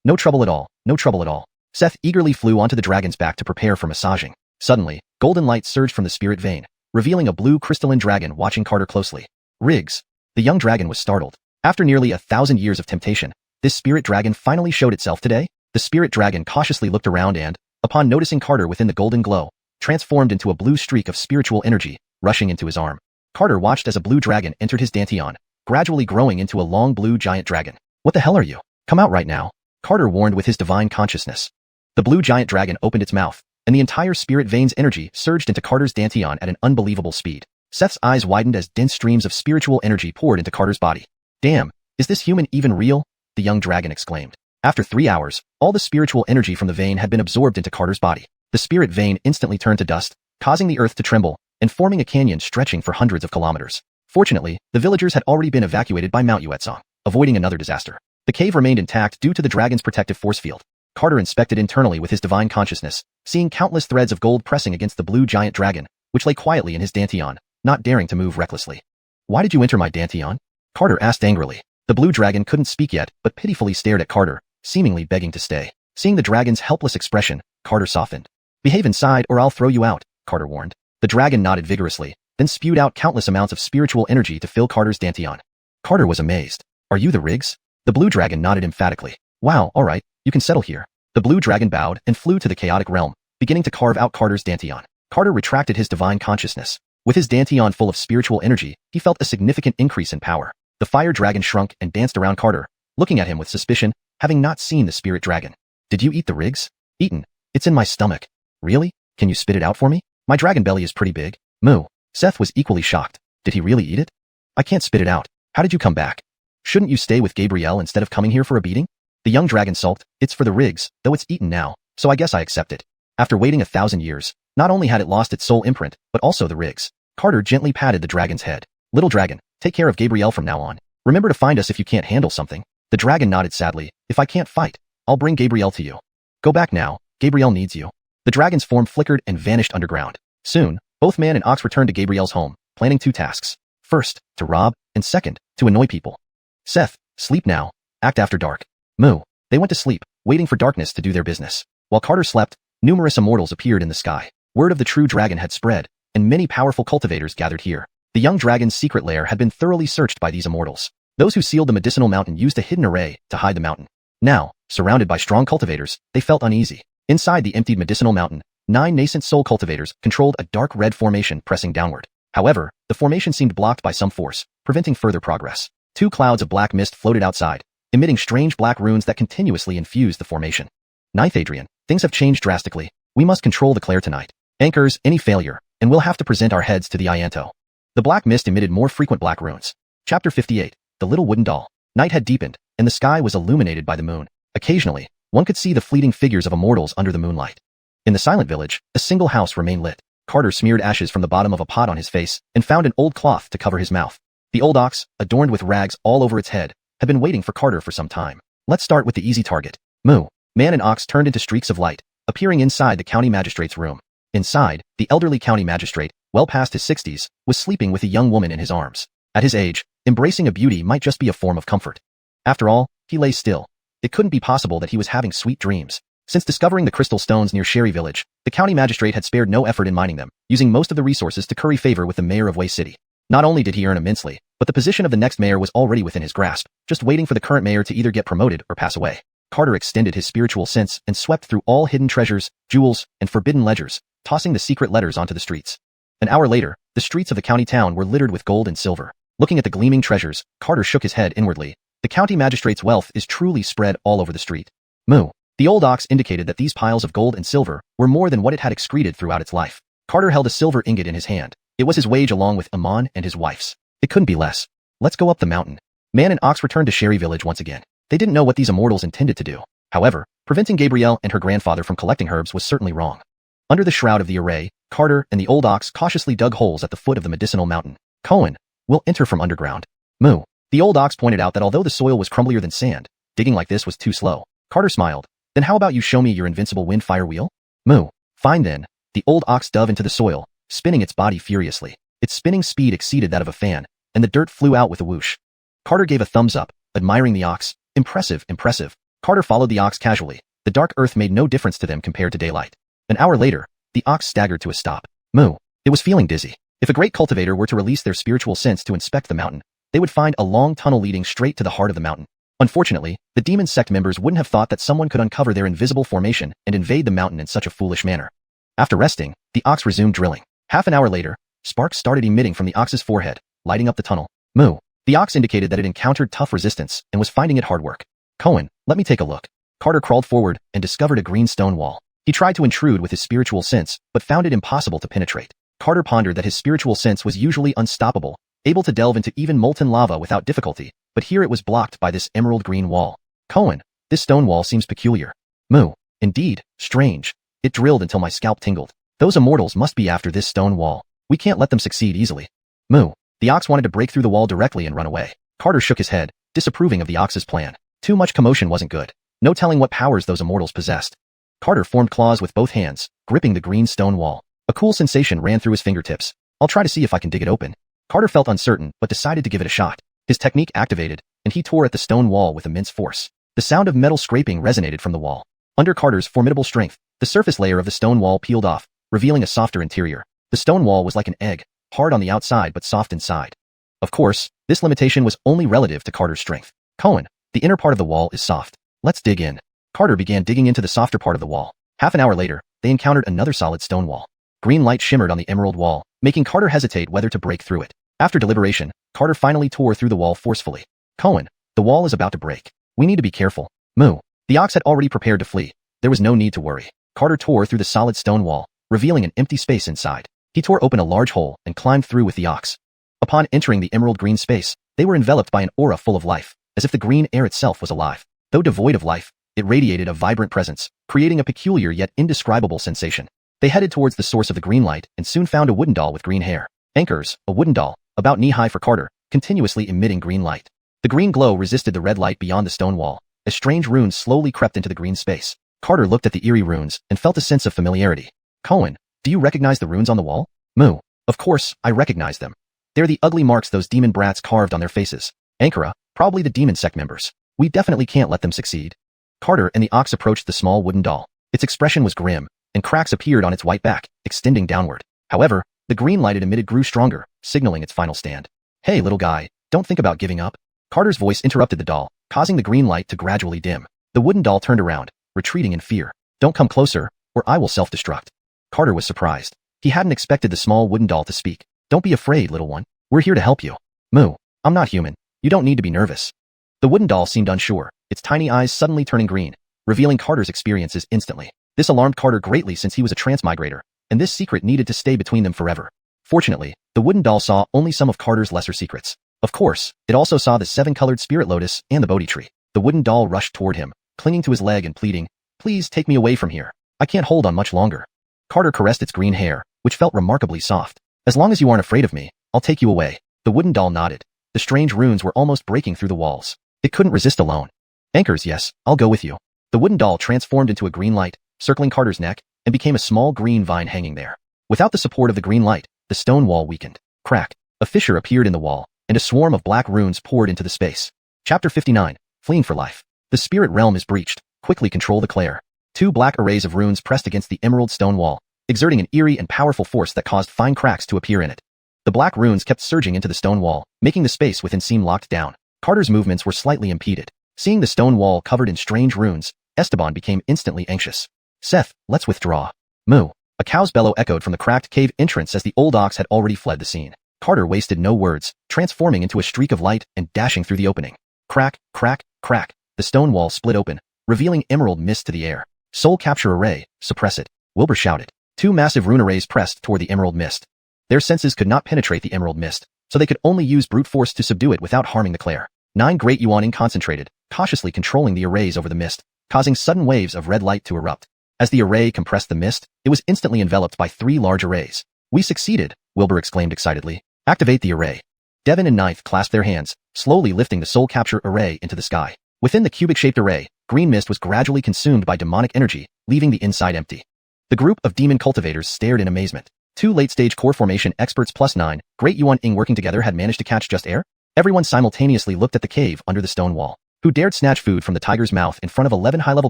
No trouble at all, no trouble at all. Seth eagerly flew onto the dragon's back to prepare for massaging. Suddenly, golden light surged from the spirit vein, revealing a blue crystalline dragon watching Carter closely. Riggs. The young dragon was startled. After nearly 1,000 years of temptation, this spirit dragon finally showed itself today? The spirit dragon cautiously looked around and, upon noticing Carter within the golden glow, transformed into a blue streak of spiritual energy, rushing into his arm. Carter watched as a blue dragon entered his dantian, gradually growing into a long blue giant dragon. What the hell are you? Come out right now. Carter warned with his divine consciousness. The blue giant dragon opened its mouth, and the entire spirit vein's energy surged into Carter's dantian at an unbelievable speed. Seth's eyes widened as dense streams of spiritual energy poured into Carter's body. Damn, is this human even real? The young dragon exclaimed. After 3 hours, all the spiritual energy from the vein had been absorbed into Carter's body. The spirit vein instantly turned to dust, causing the earth to tremble, and forming a canyon stretching for hundreds of kilometers. Fortunately, the villagers had already been evacuated by Mount Yuetsong, avoiding another disaster. The cave remained intact due to the dragon's protective force field. Carter inspected internally with his divine consciousness, seeing countless threads of gold pressing against the blue giant dragon, which lay quietly in his dantian, not daring to move recklessly. Why did you enter my dantian? Carter asked angrily. The blue dragon couldn't speak yet, but pitifully stared at Carter, seemingly begging to stay. Seeing the dragon's helpless expression, Carter softened. Behave inside or I'll throw you out, Carter warned. The dragon nodded vigorously, then spewed out countless amounts of spiritual energy to fill Carter's dantian. Carter was amazed. Are you the Riggs? The blue dragon nodded emphatically. Wow, alright, you can settle here. The blue dragon bowed and flew to the chaotic realm, beginning to carve out Carter's dantian. Carter retracted his divine consciousness. With his dantian full of spiritual energy, he felt a significant increase in power. The fire dragon shrunk and danced around Carter, looking at him with suspicion, having not seen the spirit dragon. Did you eat the Riggs? Eaten. It's in my stomach. Really? Can you spit it out for me? My dragon belly is pretty big. Moo. Seth was equally shocked. Did he really eat it? I can't spit it out. How did you come back? Shouldn't you stay with Gabrielle instead of coming here for a beating? The young dragon sulked. It's for the Riggs, though it's eaten now, so I guess I accept it. After waiting 1,000 years, not only had it lost its soul imprint, but also the Riggs. Carter gently patted the dragon's head. Little dragon, take care of Gabrielle from now on. Remember to find us if you can't handle something. The dragon nodded sadly. If I can't fight, I'll bring Gabrielle to you. Go back now, Gabrielle needs you. The dragon's form flickered and vanished underground. Soon, both man and ox returned to Gabrielle's home, planning 2 tasks. First, to rob, and second, to annoy people. Seth, sleep now. Act after dark. Moo. They went to sleep, waiting for darkness to do their business. While Carter slept, numerous immortals appeared in the sky. Word of the true dragon had spread, and many powerful cultivators gathered here. The young dragon's secret lair had been thoroughly searched by these immortals. Those who sealed the medicinal mountain used a hidden array to hide the mountain. Now, surrounded by strong cultivators, they felt uneasy. Inside the emptied medicinal mountain, 9 nascent soul cultivators controlled a dark red formation pressing downward. However, the formation seemed blocked by some force, preventing further progress. 2 clouds of black mist floated outside, emitting strange black runes that continuously infused the formation. Ninth Adrian, things have changed drastically. We must control the Claire tonight. Anchors any failure, and we'll have to present our heads to the Ianto. The black mist emitted more frequent black runes. Chapter 58, The Little Wooden Doll. Night had deepened, and the sky was illuminated by the moon. Occasionally, one could see the fleeting figures of immortals under the moonlight. In the silent village, a single house remained lit. Carter smeared ashes from the bottom of a pot on his face and found an old cloth to cover his mouth. The old ox, adorned with rags all over its head, had been waiting for Carter for some time. Let's start with the easy target. Moo. Man and ox turned into streaks of light, appearing inside the county magistrate's room. Inside, the elderly county magistrate, well past his 60s, was sleeping with a young woman in his arms. At his age, embracing a beauty might just be a form of comfort. After all, he lay still. It couldn't be possible that he was having sweet dreams. Since discovering the crystal stones near Sherry Village, the county magistrate had spared no effort in mining them, using most of the resources to curry favor with the mayor of Wei City. Not only did he earn immensely, but the position of the next mayor was already within his grasp, just waiting for the current mayor to either get promoted or pass away. Carter extended his spiritual sense and swept through all hidden treasures, jewels, and forbidden ledgers, tossing the secret letters onto the streets. An hour later, the streets of the county town were littered with gold and silver. Looking at the gleaming treasures, Carter shook his head inwardly. The county magistrate's wealth is truly spread all over the street. Moo. The old ox indicated that these piles of gold and silver were more than what it had excreted throughout its life. Carter held a silver ingot in his hand. It was his wage along with Amon and his wife's. It couldn't be less. Let's go up the mountain. Man and ox returned to Sherry Village once again. They didn't know what these immortals intended to do. However, preventing Gabrielle and her grandfather from collecting herbs was certainly wrong. Under the shroud of the array, Carter and the old ox cautiously dug holes at the foot of the medicinal mountain. Cohen, we'll enter from underground. Moo. The old ox pointed out that although the soil was crumblier than sand, digging like this was too slow. Carter smiled. Then how about you show me your invincible wind fire wheel? Moo. Fine then. The old ox dove into the soil, spinning its body furiously. Its spinning speed exceeded that of a fan, and the dirt flew out with a whoosh. Carter gave a thumbs up, admiring the ox. Impressive, impressive. Carter followed the ox casually. The dark earth made no difference to them compared to daylight. An hour later, the ox staggered to a stop. Moo. It was feeling dizzy. If a great cultivator were to release their spiritual sense to inspect the mountain, they would find a long tunnel leading straight to the heart of the mountain. Unfortunately, the demon sect members wouldn't have thought that someone could uncover their invisible formation and invade the mountain in such a foolish manner. After resting, the ox resumed drilling. Half an hour later, sparks started emitting from the ox's forehead, lighting up the tunnel. Moo. The ox indicated that it encountered tough resistance and was finding it hard work. Cohen, let me take a look. Carter crawled forward and discovered a green stone wall. He tried to intrude with his spiritual sense, but found it impossible to penetrate. Carter pondered that his spiritual sense was usually unstoppable, able to delve into even molten lava without difficulty, but here it was blocked by this emerald green wall. Cohen, this stone wall seems peculiar. Moo. Indeed, strange. It drilled until my scalp tingled. Those immortals must be after this stone wall. We can't let them succeed easily. Moo. The ox wanted to break through the wall directly and run away. Carter shook his head, disapproving of the ox's plan. Too much commotion wasn't good. No telling what powers those immortals possessed. Carter formed claws with both hands, gripping the green stone wall. A cool sensation ran through his fingertips. I'll try to see if I can dig it open. Carter felt uncertain, but decided to give it a shot. His technique activated, and he tore at the stone wall with immense force. The sound of metal scraping resonated from the wall. Under Carter's formidable strength, the surface layer of the stone wall peeled off, revealing a softer interior. The stone wall was like an egg, hard on the outside but soft inside. Of course, this limitation was only relative to Carter's strength. Cohen, the inner part of the wall is soft. Let's dig in. Carter began digging into the softer part of the wall. Half an hour later, they encountered another solid stone wall. Green light shimmered on the emerald wall, making Carter hesitate whether to break through it. After deliberation, Carter finally tore through the wall forcefully. Cohen, the wall is about to break. We need to be careful. Moo. The ox had already prepared to flee. There was no need to worry. Carter tore through the solid stone wall, revealing an empty space inside. He tore open a large hole and climbed through with the ox. Upon entering the emerald green space, they were enveloped by an aura full of life, as if the green air itself was alive. Though devoid of life, it radiated a vibrant presence, creating a peculiar yet indescribable sensation. They headed towards the source of the green light and soon found a wooden doll with green hair. Anchors, a wooden doll, about knee-high for Carter, continuously emitting green light. The green glow resisted the red light beyond the stone wall, as strange runes slowly crept into the green space. Carter looked at the eerie runes and felt a sense of familiarity. Cohen, do you recognize the runes on the wall? Moo. Of course, I recognize them. They're the ugly marks those demon brats carved on their faces. Ankara, probably the demon sect members. We definitely can't let them succeed. Carter and the ox approached the small wooden doll. Its expression was grim, and cracks appeared on its white back, extending downward. However, the green light it emitted grew stronger, signaling its final stand. Hey, little guy, don't think about giving up. Carter's voice interrupted the doll, causing the green light to gradually dim. The wooden doll turned around, retreating in fear. Don't come closer, or I will self-destruct. Carter was surprised. He hadn't expected the small wooden doll to speak. Don't be afraid, little one. We're here to help you. Moo. I'm not human. You don't need to be nervous. The wooden doll seemed unsure, its tiny eyes suddenly turning green, revealing Carter's experiences instantly. This alarmed Carter greatly since he was a transmigrator, and this secret needed to stay between them forever. Fortunately, the wooden doll saw only some of Carter's lesser secrets. Of course, it also saw the 7-colored spirit lotus and the Bodhi tree. The wooden doll rushed toward him, clinging to his leg and pleading, please take me away from here. I can't hold on much longer. Carter caressed its green hair, which felt remarkably soft. As long as you aren't afraid of me, I'll take you away. The wooden doll nodded. The strange runes were almost breaking through the walls. It couldn't resist alone. Anchors, yes, I'll go with you. The wooden doll transformed into a green light, circling Carter's neck, and became a small green vine hanging there. Without the support of the green light, the stone wall weakened. Crack. A fissure appeared in the wall, and a swarm of black runes poured into the space. Chapter 59. Fleeing for life. The spirit realm is breached. Quickly control the Claire. 2 black arrays of runes pressed against the emerald stone wall, exerting an eerie and powerful force that caused fine cracks to appear in it. The black runes kept surging into the stone wall, making the space within seem locked down. Carter's movements were slightly impeded. Seeing the stone wall covered in strange runes, Esteban became instantly anxious. Seth, let's withdraw. Moo. A cow's bellow echoed from the cracked cave entrance as the old ox had already fled the scene. Carter wasted no words, transforming into a streak of light and dashing through the opening. Crack, crack, crack. The stone wall split open, revealing emerald mist to the air. Soul capture array, suppress it. Wilbur shouted. 2 massive rune arrays pressed toward the emerald mist. Their senses could not penetrate the emerald mist, so they could only use brute force to subdue it without harming the Claire. 9 great yuaning concentrated, cautiously controlling the arrays over the mist, causing sudden waves of red light to erupt. As the array compressed the mist, it was instantly enveloped by 3 large arrays. We succeeded, Wilbur exclaimed excitedly. Activate the array. Devon and Ninth clasped their hands, slowly lifting the soul capture array into the sky. Within the cubic-shaped array, green mist was gradually consumed by demonic energy, leaving the inside empty. The group of demon cultivators stared in amazement. 2 late-stage core formation experts plus 9, Great Yuan Ing working together had managed to catch just air? Everyone simultaneously looked at the cave under the stone wall. Who dared snatch food from the tiger's mouth in front of 11 high-level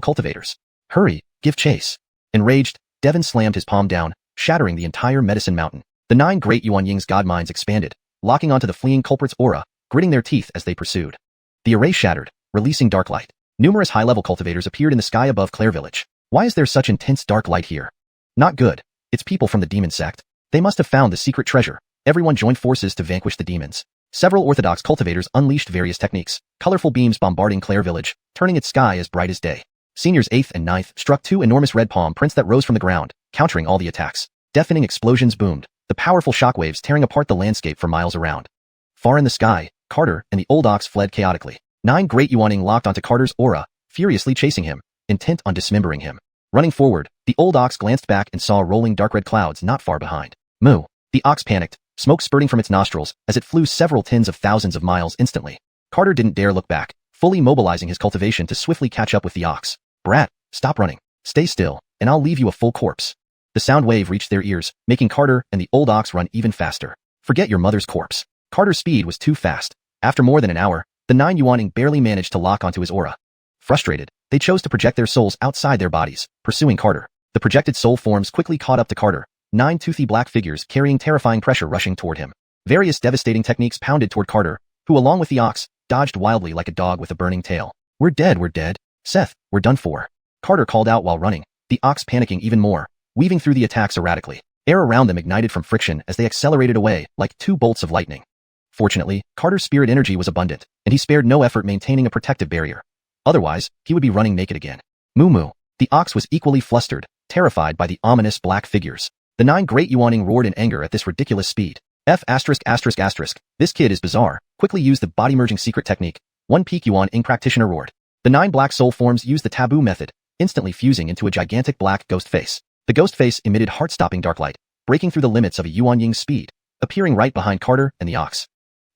cultivators? Hurry, give chase. Enraged, Devon slammed his palm down, shattering the entire medicine mountain. The 9 Great Yuan Ying's god minds expanded, locking onto the fleeing culprit's aura, gritting their teeth as they pursued. The array shattered, releasing dark light. Numerous high-level cultivators appeared in the sky above Clare Village. Why is there such intense dark light here? Not good. It's people from the demon sect. They must have found the secret treasure. Everyone joined forces to vanquish the demons. Several orthodox cultivators unleashed various techniques, colorful beams bombarding Clare Village, turning its sky as bright as day. Seniors 8th and 9th struck 2 enormous red palm prints that rose from the ground, countering all the attacks. Deafening explosions boomed, the powerful shockwaves tearing apart the landscape for miles around. Far in the sky, Carter and the old ox fled chaotically. 9 Great Yuan Ing locked onto Carter's aura, furiously chasing him, intent on dismembering him. Running forward, the old ox glanced back and saw rolling dark red clouds not far behind. Moo! The ox panicked, smoke spurting from its nostrils as it flew several tens of thousands of miles instantly. Carter didn't dare look back, fully mobilizing his cultivation to swiftly catch up with the ox. Brat, stop running. Stay still, and I'll leave you a full corpse. The sound wave reached their ears, making Carter and the old ox run even faster. Forget your mother's corpse. Carter's speed was too fast. After more than an hour, the 9 Yuan Ing barely managed to lock onto his aura. Frustrated, they chose to project their souls outside their bodies, pursuing Carter. The projected soul forms quickly caught up to Carter, 9 toothy black figures carrying terrifying pressure rushing toward him. Various devastating techniques pounded toward Carter, who along with the ox, dodged wildly like a dog with a burning tail. We're dead. Seth, we're done for. Carter called out while running, the ox panicking even more, weaving through the attacks erratically. Air around them ignited from friction as they accelerated away like 2 bolts of lightning. Fortunately, Carter's spirit energy was abundant, and he spared no effort maintaining a protective barrier. Otherwise, he would be running naked again. Moo. The ox was equally flustered, terrified by the ominous black figures. The 9 Great Yuan Ing roared in anger at this ridiculous speed. This kid is bizarre. Quickly use the body-merging secret technique. 1 Peak Yuan Ing practitioner roared. The 9 black soul forms used the taboo method, instantly fusing into a gigantic black ghost face. The ghost face emitted heart-stopping dark light, breaking through the limits of a Yuan Ying's speed, appearing right behind Carter and the ox.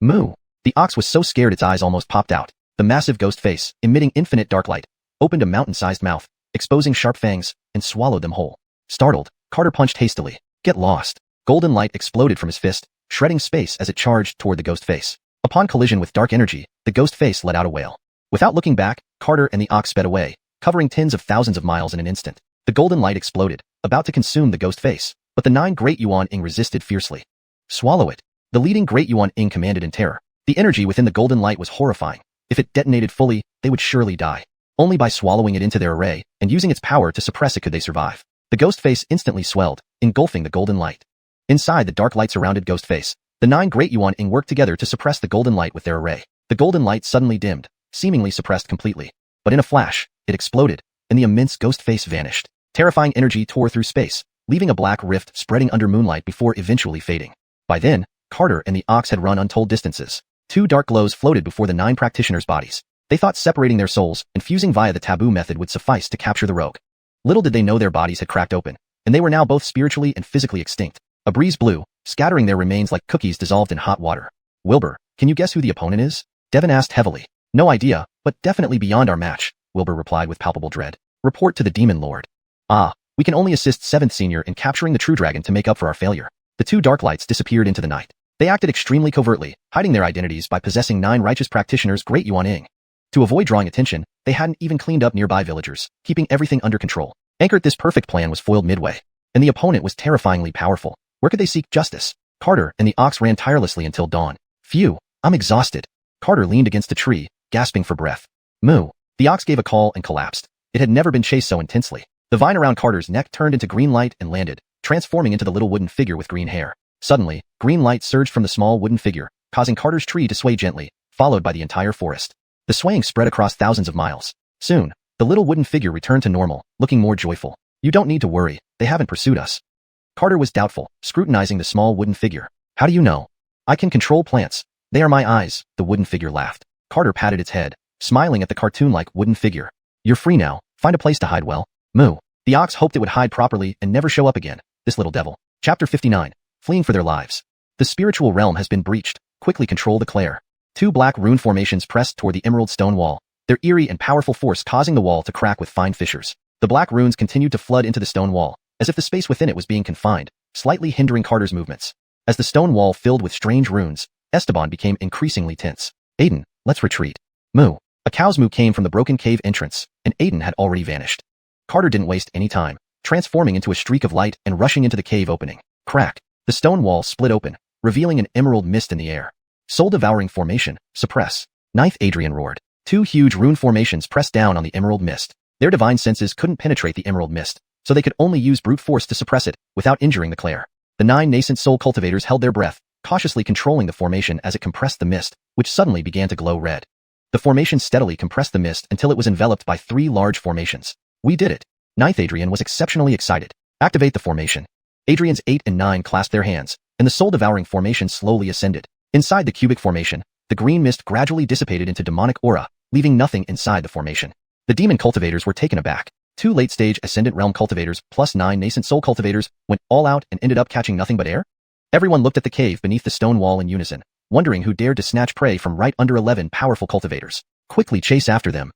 Moo! The ox was so scared its eyes almost popped out. The massive ghost face, emitting infinite dark light, opened a mountain-sized mouth, exposing sharp fangs, and swallowed them whole. Startled, Carter punched hastily. Get lost. Golden light exploded from his fist, shredding space as it charged toward the ghost face. Upon collision with dark energy, the ghost face let out a wail. Without looking back, Carter and the ox sped away, covering tens of thousands of miles in an instant. The golden light exploded, about to consume the ghost face, but the 9 Great Yuan Ing resisted fiercely. Swallow it. The leading Great Yuan Ing commanded in terror. The energy within the golden light was horrifying. If it detonated fully, they would surely die. Only by swallowing it into their array and using its power to suppress it could they survive. The ghost face instantly swelled, engulfing the golden light. Inside the dark light surrounded ghost face, the 9 Great Yuan Ing worked together to suppress the golden light with their array. The golden light suddenly dimmed, seemingly suppressed completely. But in a flash, it exploded, and the immense ghost face vanished. Terrifying energy tore through space, leaving a black rift spreading under moonlight before eventually fading. By then, Carter and the ox had run untold distances. 2 dark glows floated before the 9 practitioners' bodies. They thought separating their souls and fusing via the taboo method would suffice to capture the rogue. Little did they know their bodies had cracked open, and they were now both spiritually and physically extinct. A breeze blew, scattering their remains like cookies dissolved in hot water. Wilbur, can you guess who the opponent is? Devon asked heavily. No idea, but definitely beyond our match, Wilbur replied with palpable dread. Report to the Demon Lord. We can only assist 7th Senior in capturing the True Dragon to make up for our failure. The 2 dark lights disappeared into the night. They acted extremely covertly, hiding their identities by possessing 9 righteous practitioners Great Yuan Ing. To avoid drawing attention, they hadn't even cleaned up nearby villagers, keeping everything under control. Anchored, this perfect plan was foiled midway, and the opponent was terrifyingly powerful. Where could they seek justice? Carter and the ox ran tirelessly until dawn. Phew, I'm exhausted. Carter leaned against a tree, gasping for breath. Moo. The ox gave a call and collapsed. It had never been chased so intensely. The vine around Carter's neck turned into green light and landed, transforming into the little wooden figure with green hair. Suddenly, green light surged from the small wooden figure, causing Carter's tree to sway gently, followed by the entire forest. The swaying spread across thousands of miles. Soon, the little wooden figure returned to normal, looking more joyful. You don't need to worry, they haven't pursued us. Carter was doubtful, scrutinizing the small wooden figure. How do you know? I can control plants. They are my eyes, the wooden figure laughed. Carter patted its head, smiling at the cartoon-like wooden figure. You're free now, find a place to hide well. Moo. The ox hoped it would hide properly and never show up again, this little devil. Chapter 59. Fleeing for their lives. The spiritual realm has been breached. Quickly control the Claire. 2 black rune formations pressed toward the emerald stone wall, their eerie and powerful force causing the wall to crack with fine fissures. The black runes continued to flood into the stone wall, as if the space within it was being confined, slightly hindering Carter's movements. As the stone wall filled with strange runes, Esteban became increasingly tense. Aiden, let's retreat. Moo. A cow's moo came from the broken cave entrance, and Aiden had already vanished. Carter didn't waste any time, transforming into a streak of light and rushing into the cave opening. Crack. The stone wall split open, revealing an emerald mist in the air. Soul-devouring formation, suppress. Ninth Adrian roared. 2 huge rune formations pressed down on the emerald mist. Their divine senses couldn't penetrate the emerald mist, so they could only use brute force to suppress it, without injuring the Claire. The 9 nascent soul cultivators held their breath, cautiously controlling the formation as it compressed the mist, which suddenly began to glow red. The formation steadily compressed the mist until it was enveloped by 3 large formations. We did it. Ninth Adrian was exceptionally excited. Activate the formation. Adrian's 8 and 9 clasped their hands, and the soul-devouring formation slowly ascended. Inside the cubic formation, the green mist gradually dissipated into demonic aura, leaving nothing inside the formation. The demon cultivators were taken aback. 2 late-stage Ascendant Realm cultivators plus 9 nascent soul cultivators went all out and ended up catching nothing but air? Everyone looked at the cave beneath the stone wall in unison, wondering who dared to snatch prey from right under 11 powerful cultivators. Quickly chase after them.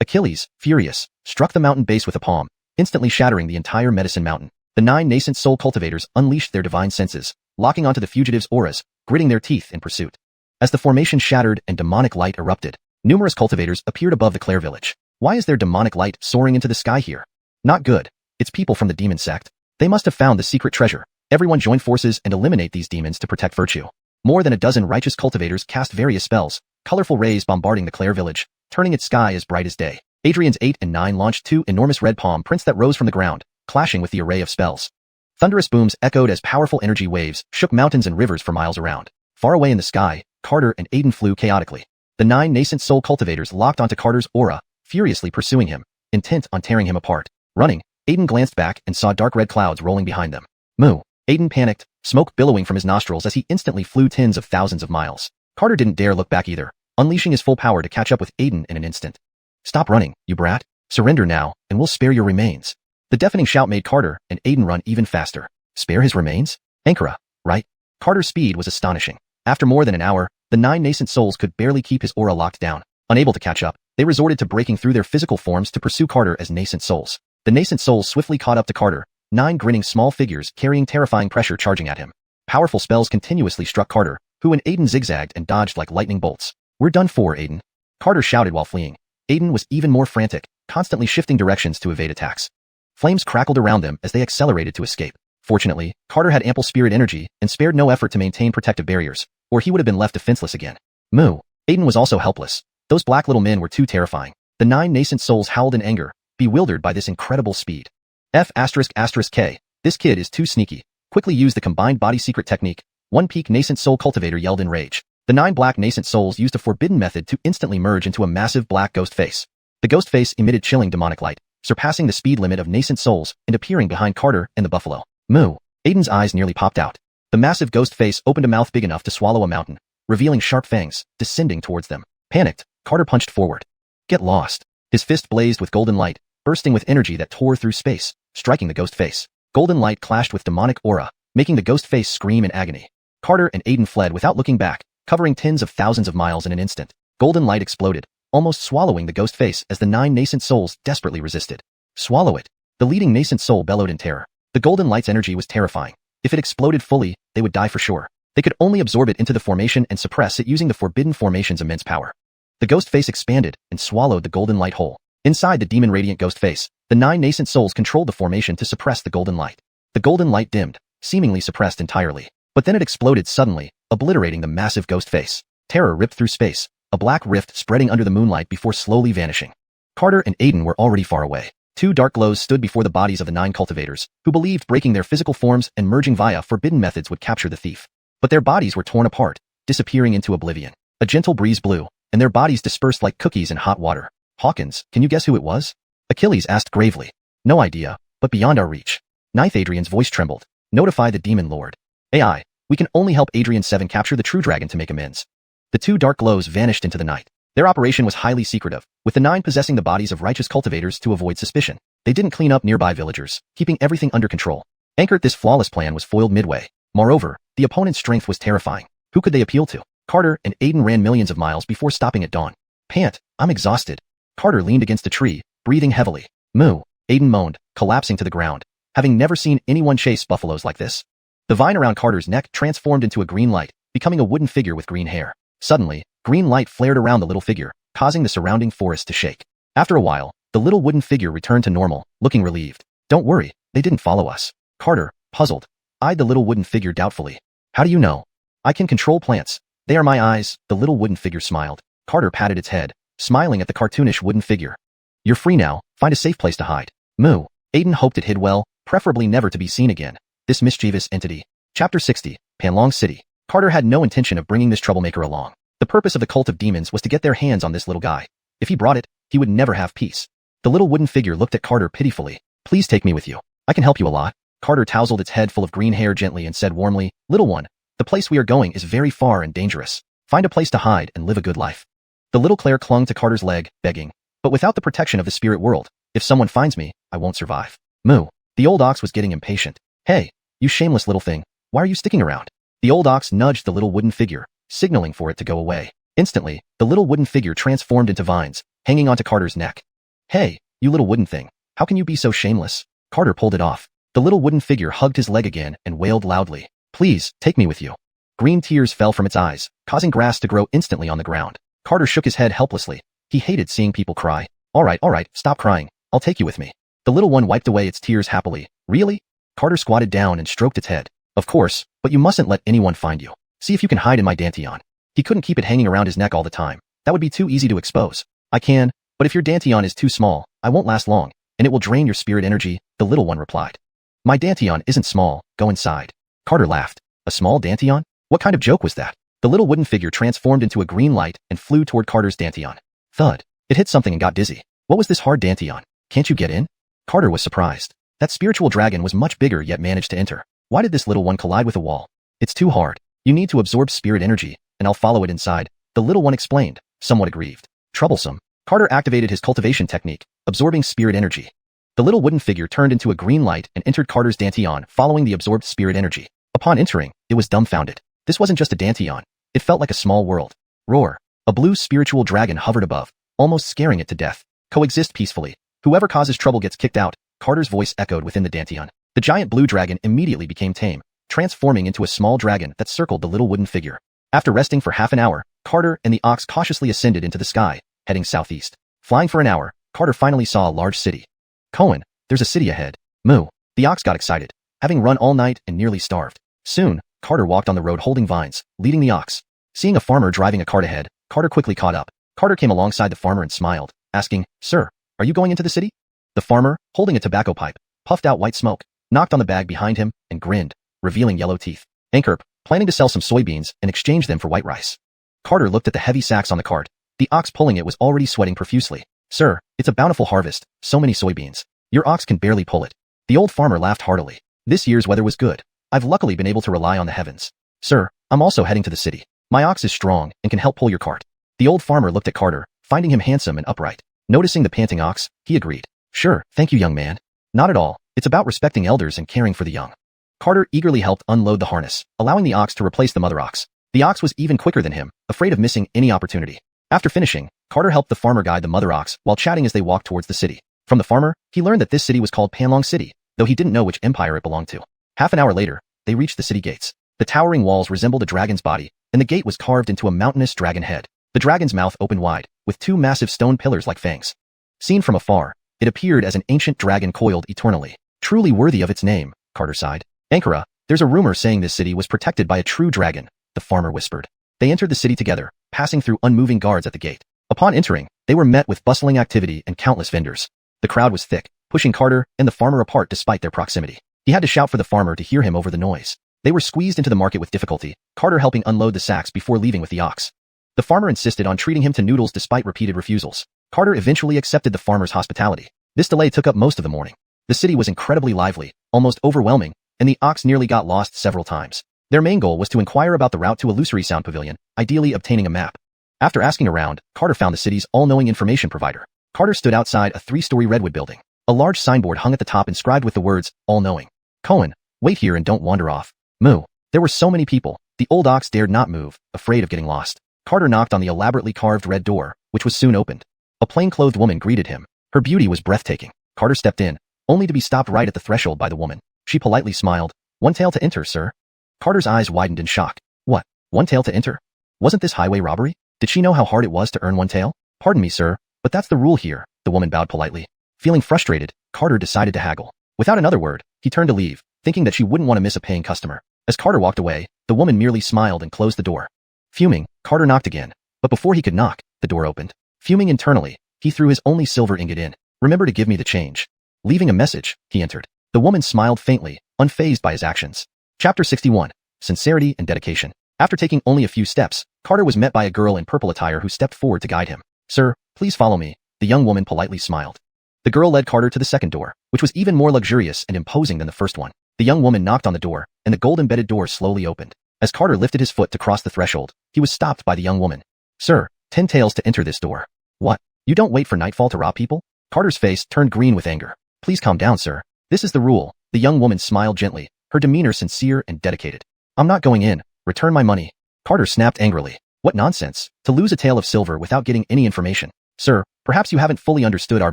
Achilles, furious, struck the mountain base with a palm, instantly shattering the entire medicine mountain. The 9 nascent soul cultivators unleashed their divine senses, locking onto the fugitives' auras, gritting their teeth in pursuit. As the formation shattered and demonic light erupted, numerous cultivators appeared above the Claire village. Why is there demonic light soaring into the sky here? Not good. It's people from the demon sect. They must have found the secret treasure. Everyone join forces and eliminate these demons to protect virtue. More than a dozen righteous cultivators cast various spells, colorful rays bombarding the Claire village, turning its sky as bright as day. Adrian's 8 and 9 launched 2 enormous red palm prints that rose from the ground, clashing with the array of spells. Thunderous booms echoed as powerful energy waves shook mountains and rivers for miles around. Far away in the sky, Carter and Aiden flew chaotically. The 9 nascent soul cultivators locked onto Carter's aura, furiously pursuing him, intent on tearing him apart. Running, Aiden glanced back and saw dark red clouds rolling behind them. Moo. Aiden panicked, smoke billowing from his nostrils as he instantly flew tens of thousands of miles. Carter didn't dare look back either, unleashing his full power to catch up with Aiden in an instant. Stop running, you brat. Surrender now, and we'll spare your remains. The deafening shout made Carter and Aiden run even faster. Spare his remains? Ankara, right? Carter's speed was astonishing. After more than an hour, the 9 nascent souls could barely keep his aura locked down. Unable to catch up, they resorted to breaking through their physical forms to pursue Carter as nascent souls. The nascent souls swiftly caught up to Carter, 9 grinning small figures carrying terrifying pressure charging at him. Powerful spells continuously struck Carter, who and Aiden zigzagged and dodged like lightning bolts. We're done for, Aiden. Carter shouted while fleeing. Aiden was even more frantic, constantly shifting directions to evade attacks. Flames crackled around them as they accelerated to escape. Fortunately, Carter had ample spirit energy and spared no effort to maintain protective barriers, or he would have been left defenseless again. Moo. Aiden was also helpless. Those black little men were too terrifying. The 9 nascent souls howled in anger, bewildered by this incredible speed. F***K, this kid is too sneaky. Quickly use the combined body secret technique. 1 peak nascent soul cultivator yelled in rage. The 9 black nascent souls used a forbidden method to instantly merge into a massive black ghost face. The ghost face emitted chilling demonic light, surpassing the speed limit of nascent souls and appearing behind Carter and the buffalo. Moo. Aiden's eyes nearly popped out. The massive ghost face opened a mouth big enough to swallow a mountain, revealing sharp fangs, descending towards them. Panicked, Carter punched forward. Get lost. His fist blazed with golden light, bursting with energy that tore through space, striking the ghost face. Golden light clashed with demonic aura, making the ghost face scream in agony. Carter and Aiden fled without looking back, covering tens of thousands of miles in an instant. Golden light exploded, almost swallowing the ghost face as the 9 nascent souls desperately resisted. Swallow it. The leading nascent soul bellowed in terror. The golden light's energy was terrifying. If it exploded fully, they would die for sure. They could only absorb it into the formation and suppress it using the forbidden formation's immense power. The ghost face expanded and swallowed the golden light whole. Inside the demon radiant ghost face, the 9 nascent souls controlled the formation to suppress the golden light. The golden light dimmed, seemingly suppressed entirely. But then it exploded suddenly, obliterating the massive ghost face. Terror ripped through space, a black rift spreading under the moonlight before slowly vanishing. Carter and Aiden were already far away. 2 dark glows stood before the bodies of the 9 cultivators, who believed breaking their physical forms and merging via forbidden methods would capture the thief. But their bodies were torn apart, disappearing into oblivion. A gentle breeze blew, and their bodies dispersed like cookies in hot water. Hawkins, can you guess who it was? Achilles asked gravely. No idea, but beyond our reach. Ninth Adrian's voice trembled. Notify the demon lord. AI, we can only help Adrian 7 capture the true dragon to make amends. The 2 dark glows vanished into the night. Their operation was highly secretive, with the 9 possessing the bodies of righteous cultivators to avoid suspicion. They didn't clean up nearby villagers, keeping everything under control. Anchored, this flawless plan was foiled midway. Moreover, the opponent's strength was terrifying. Who could they appeal to? Carter and Aiden ran millions of miles before stopping at dawn. Pant, I'm exhausted. Carter leaned against a tree, breathing heavily. Moo, Aiden moaned, collapsing to the ground. Having never seen anyone chase buffaloes like this. The vine around Carter's neck transformed into a green light, becoming a wooden figure with green hair. Suddenly, green light flared around the little figure, causing the surrounding forest to shake. After a while, the little wooden figure returned to normal, looking relieved. Don't worry, they didn't follow us. Carter, puzzled, eyed the little wooden figure doubtfully. How do you know? I can control plants. They are my eyes, the little wooden figure smiled. Carter patted its head, smiling at the cartoonish wooden figure. You're free now, find a safe place to hide. Moo. Aiden hoped it hid well, preferably never to be seen again. This mischievous entity. Chapter 60, Panlong City. Carter had no intention of bringing this troublemaker along. The purpose of the cult of demons was to get their hands on this little guy. If he brought it, he would never have peace. The little wooden figure looked at Carter pitifully. Please take me with you. I can help you a lot. Carter tousled its head full of green hair gently and said warmly, Little one, the place we are going is very far and dangerous. Find a place to hide and live a good life. The little Claire clung to Carter's leg, begging, but without the protection of the spirit world, if someone finds me, I won't survive. Moo. The old ox was getting impatient. Hey, you shameless little thing, why are you sticking around? The old ox nudged the little wooden figure, signaling for it to go away. Instantly, the little wooden figure transformed into vines, hanging onto Carter's neck. Hey, you little wooden thing, how can you be so shameless? Carter pulled it off. The little wooden figure hugged his leg again and wailed loudly. Please, take me with you. Green tears fell from its eyes, causing grass to grow instantly on the ground. Carter shook his head helplessly. He hated seeing people cry. All right, stop crying. I'll take you with me. The little one wiped away its tears happily. Really? Carter squatted down and stroked its head. Of course, but you mustn't let anyone find you. See if you can hide in my dantian. He couldn't keep it hanging around his neck all the time. That would be too easy to expose. I can, but if your dantian is too small, I won't last long, and it will drain your spirit energy, the little one replied. My dantian isn't small, go inside. Carter laughed. A small dantian? What kind of joke was that? The little wooden figure transformed into a green light and flew toward Carter's dantian. Thud. It hit something and got dizzy. What was this hard dantian? Can't you get in? Carter was surprised. That spiritual dragon was much bigger yet managed to enter. Why did this little one collide with a wall? It's too hard. You need to absorb spirit energy, and I'll follow it inside, the little one explained, somewhat aggrieved. Troublesome. Carter activated his cultivation technique, absorbing spirit energy. The little wooden figure turned into a green light and entered Carter's dantian, following the absorbed spirit energy. Upon entering, it was dumbfounded. This wasn't just a dantian. It felt like a small world. Roar. A blue spiritual dragon hovered above, almost scaring it to death. Coexist peacefully. Whoever causes trouble gets kicked out. Carter's voice echoed within the dantian. The giant blue dragon immediately became tame, transforming into a small dragon that circled the little wooden figure. After resting for half an hour, Carter and the ox cautiously ascended into the sky, heading southeast. Flying for an hour, Carter finally saw a large city. Cohen, there's a city ahead. Moo. The ox got excited, having run all night and nearly starved. Soon, Carter walked on the road holding vines, leading the ox. Seeing a farmer driving a cart ahead, Carter quickly caught up. Carter came alongside the farmer and smiled, asking, Sir, are you going into the city? The farmer, holding a tobacco pipe, puffed out white smoke, knocked on the bag behind him, and grinned, revealing yellow teeth. Ankerp, planning to sell some soybeans and exchange them for white rice. Carter looked at the heavy sacks on the cart. The ox pulling it was already sweating profusely. Sir, it's a bountiful harvest, so many soybeans. Your ox can barely pull it. The old farmer laughed heartily. This year's weather was good. I've luckily been able to rely on the heavens. Sir, I'm also heading to the city. My ox is strong and can help pull your cart. The old farmer looked at Carter, finding him handsome and upright. Noticing the panting ox, he agreed. Sure, thank you, young man. Not at all. It's about respecting elders and caring for the young. Carter eagerly helped unload the harness, allowing the ox to replace the mother ox. The ox was even quicker than him, afraid of missing any opportunity. After finishing, Carter helped the farmer guide the mother ox while chatting as they walked towards the city. From the farmer, he learned that this city was called Panlong City, though he didn't know which empire it belonged to. Half an hour later, they reached the city gates. The towering walls resembled a dragon's body, and the gate was carved into a mountainous dragon head. The dragon's mouth opened wide, with two massive stone pillars like fangs. Seen from afar, it appeared as an ancient dragon coiled eternally. Truly worthy of its name, Carter sighed. Ankara, there's a rumor saying this city was protected by a true dragon, the farmer whispered. They entered the city together, passing through unmoving guards at the gate. Upon entering, they were met with bustling activity and countless vendors. The crowd was thick, pushing Carter and the farmer apart despite their proximity. He had to shout for the farmer to hear him over the noise. They were squeezed into the market with difficulty, Carter helping unload the sacks before leaving with the ox. The farmer insisted on treating him to noodles despite repeated refusals. Carter eventually accepted the farmer's hospitality. This delay took up most of the morning. The city was incredibly lively, almost overwhelming, and the ox nearly got lost several times. Their main goal was to inquire about the route to Illusory Sound Pavilion, ideally obtaining a map. After asking around, Carter found the city's all-knowing information provider. Carter stood outside a 3-story redwood building. A large signboard hung at the top inscribed with the words, all-knowing. Cohen, wait here and don't wander off. Moo. There were so many people. The old ox dared not move, afraid of getting lost. Carter knocked on the elaborately carved red door, which was soon opened. A plain-clothed woman greeted him. Her beauty was breathtaking. Carter stepped in, only to be stopped right at the threshold by the woman. She politely smiled. One tael to enter, sir. Carter's eyes widened in shock. What? One tael to enter? Wasn't this highway robbery? Did she know how hard it was to earn one tael? Pardon me, sir, but that's the rule here. The woman bowed politely. Feeling frustrated, Carter decided to haggle. Without another word, he turned to leave, thinking that she wouldn't want to miss a paying customer. As Carter walked away, the woman merely smiled and closed the door. Fuming, Carter knocked again, but before he could knock, the door opened. Fuming internally, he threw his only silver ingot in. Remember to give me the change. Leaving a message, he entered. The woman smiled faintly, unfazed by his actions. Chapter 61. Sincerity and Dedication. After taking only a few steps, Carter was met by a girl in purple attire who stepped forward to guide him. Sir, please follow me. The young woman politely smiled. The girl led Carter to the second door, which was even more luxurious and imposing than the first one. The young woman knocked on the door, and the gold-embedded door slowly opened. As Carter lifted his foot to cross the threshold, he was stopped by the young woman. Sir, 10 taels to enter this door. What? You don't wait for nightfall to rob people? Carter's face turned green with anger. Please calm down, sir. This is the rule. The young woman smiled gently, her demeanor sincere and dedicated. I'm not going in. Return my money. Carter snapped angrily. What nonsense, to lose a tael of silver without getting any information. Sir, perhaps you haven't fully understood our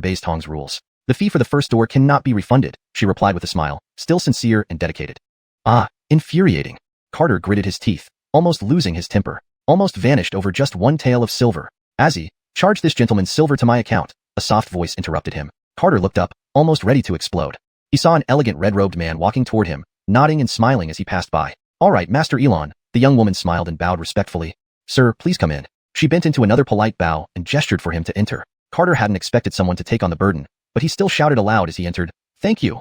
base tong's rules. The fee for the first door cannot be refunded, she replied with a smile, still sincere and dedicated. Ah, infuriating. Carter gritted his teeth, almost losing his temper, almost vanished over just one tael of silver. Azzy, charge this gentleman's silver to my account, a soft voice interrupted him. Carter looked up, almost ready to explode. He saw an elegant red-robed man walking toward him, nodding and smiling as he passed by. All right, Master Elon, the young woman smiled and bowed respectfully. Sir, please come in. She bent into another polite bow and gestured for him to enter. Carter hadn't expected someone to take on the burden, but he still shouted aloud as he entered, Thank you.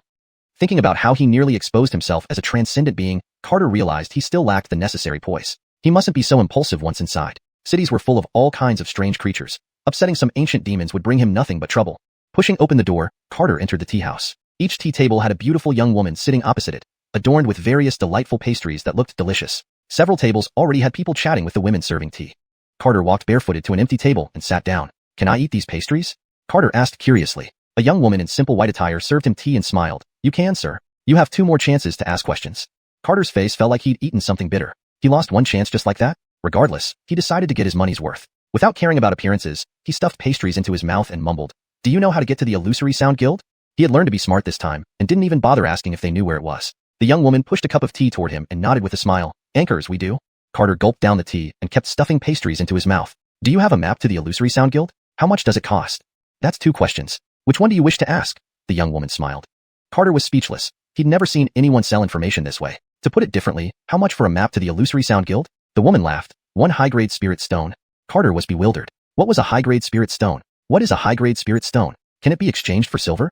Thinking about how he nearly exposed himself as a transcendent being, Carter realized he still lacked the necessary poise. He mustn't be so impulsive once inside. Cities were full of all kinds of strange creatures. Upsetting some ancient demons would bring him nothing but trouble. Pushing open the door, Carter entered the tea house. Each tea table had a beautiful young woman sitting opposite it, adorned with various delightful pastries that looked delicious. Several tables already had people chatting with the women serving tea. Carter walked barefooted to an empty table and sat down. Can I eat these pastries? Carter asked curiously. A young woman in simple white attire served him tea and smiled. You can, sir. You have 2 more chances to ask questions. Carter's face felt like he'd eaten something bitter. He lost one chance just like that? Regardless, he decided to get his money's worth. Without caring about appearances, he stuffed pastries into his mouth and mumbled. Do you know how to get to the Illusory Sound Guild? He had learned to be smart this time, and didn't even bother asking if they knew where it was. The young woman pushed a cup of tea toward him and nodded with a smile. Anchors, we do. Carter gulped down the tea and kept stuffing pastries into his mouth. Do you have a map to the Illusory Sound Guild? How much does it cost? That's 2 questions. Which one do you wish to ask? The young woman smiled. Carter was speechless. He'd never seen anyone sell information this way. To put it differently, how much for a map to the Illusory Sound Guild? The woman laughed. 1 high-grade spirit stone. Carter was bewildered. What was a high-grade spirit stone? What is a high-grade spirit stone? Can it be exchanged for silver?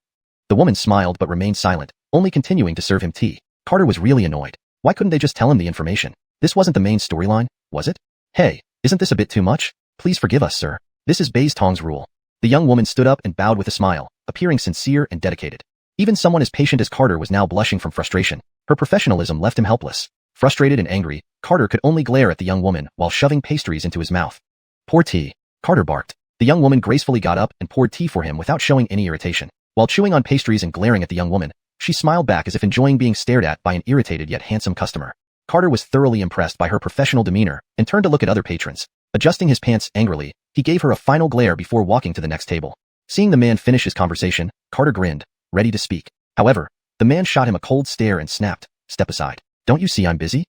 The woman smiled but remained silent, only continuing to serve him tea. Carter was really annoyed. Why couldn't they just tell him the information? This wasn't the main storyline, was it? Hey, isn't this a bit too much? Please forgive us, sir. This is Base Tong's rule. The young woman stood up and bowed with a smile, appearing sincere and dedicated. Even someone as patient as Carter was now blushing from frustration. Her professionalism left him helpless. Frustrated and angry, Carter could only glare at the young woman while shoving pastries into his mouth. Pour tea. Carter barked. The young woman gracefully got up and poured tea for him without showing any irritation. While chewing on pastries and glaring at the young woman, she smiled back as if enjoying being stared at by an irritated yet handsome customer. Carter was thoroughly impressed by her professional demeanor and turned to look at other patrons. Adjusting his pants angrily, he gave her a final glare before walking to the next table. Seeing the man finish his conversation, Carter grinned, ready to speak. However, the man shot him a cold stare and snapped, Step aside. Don't you see I'm busy?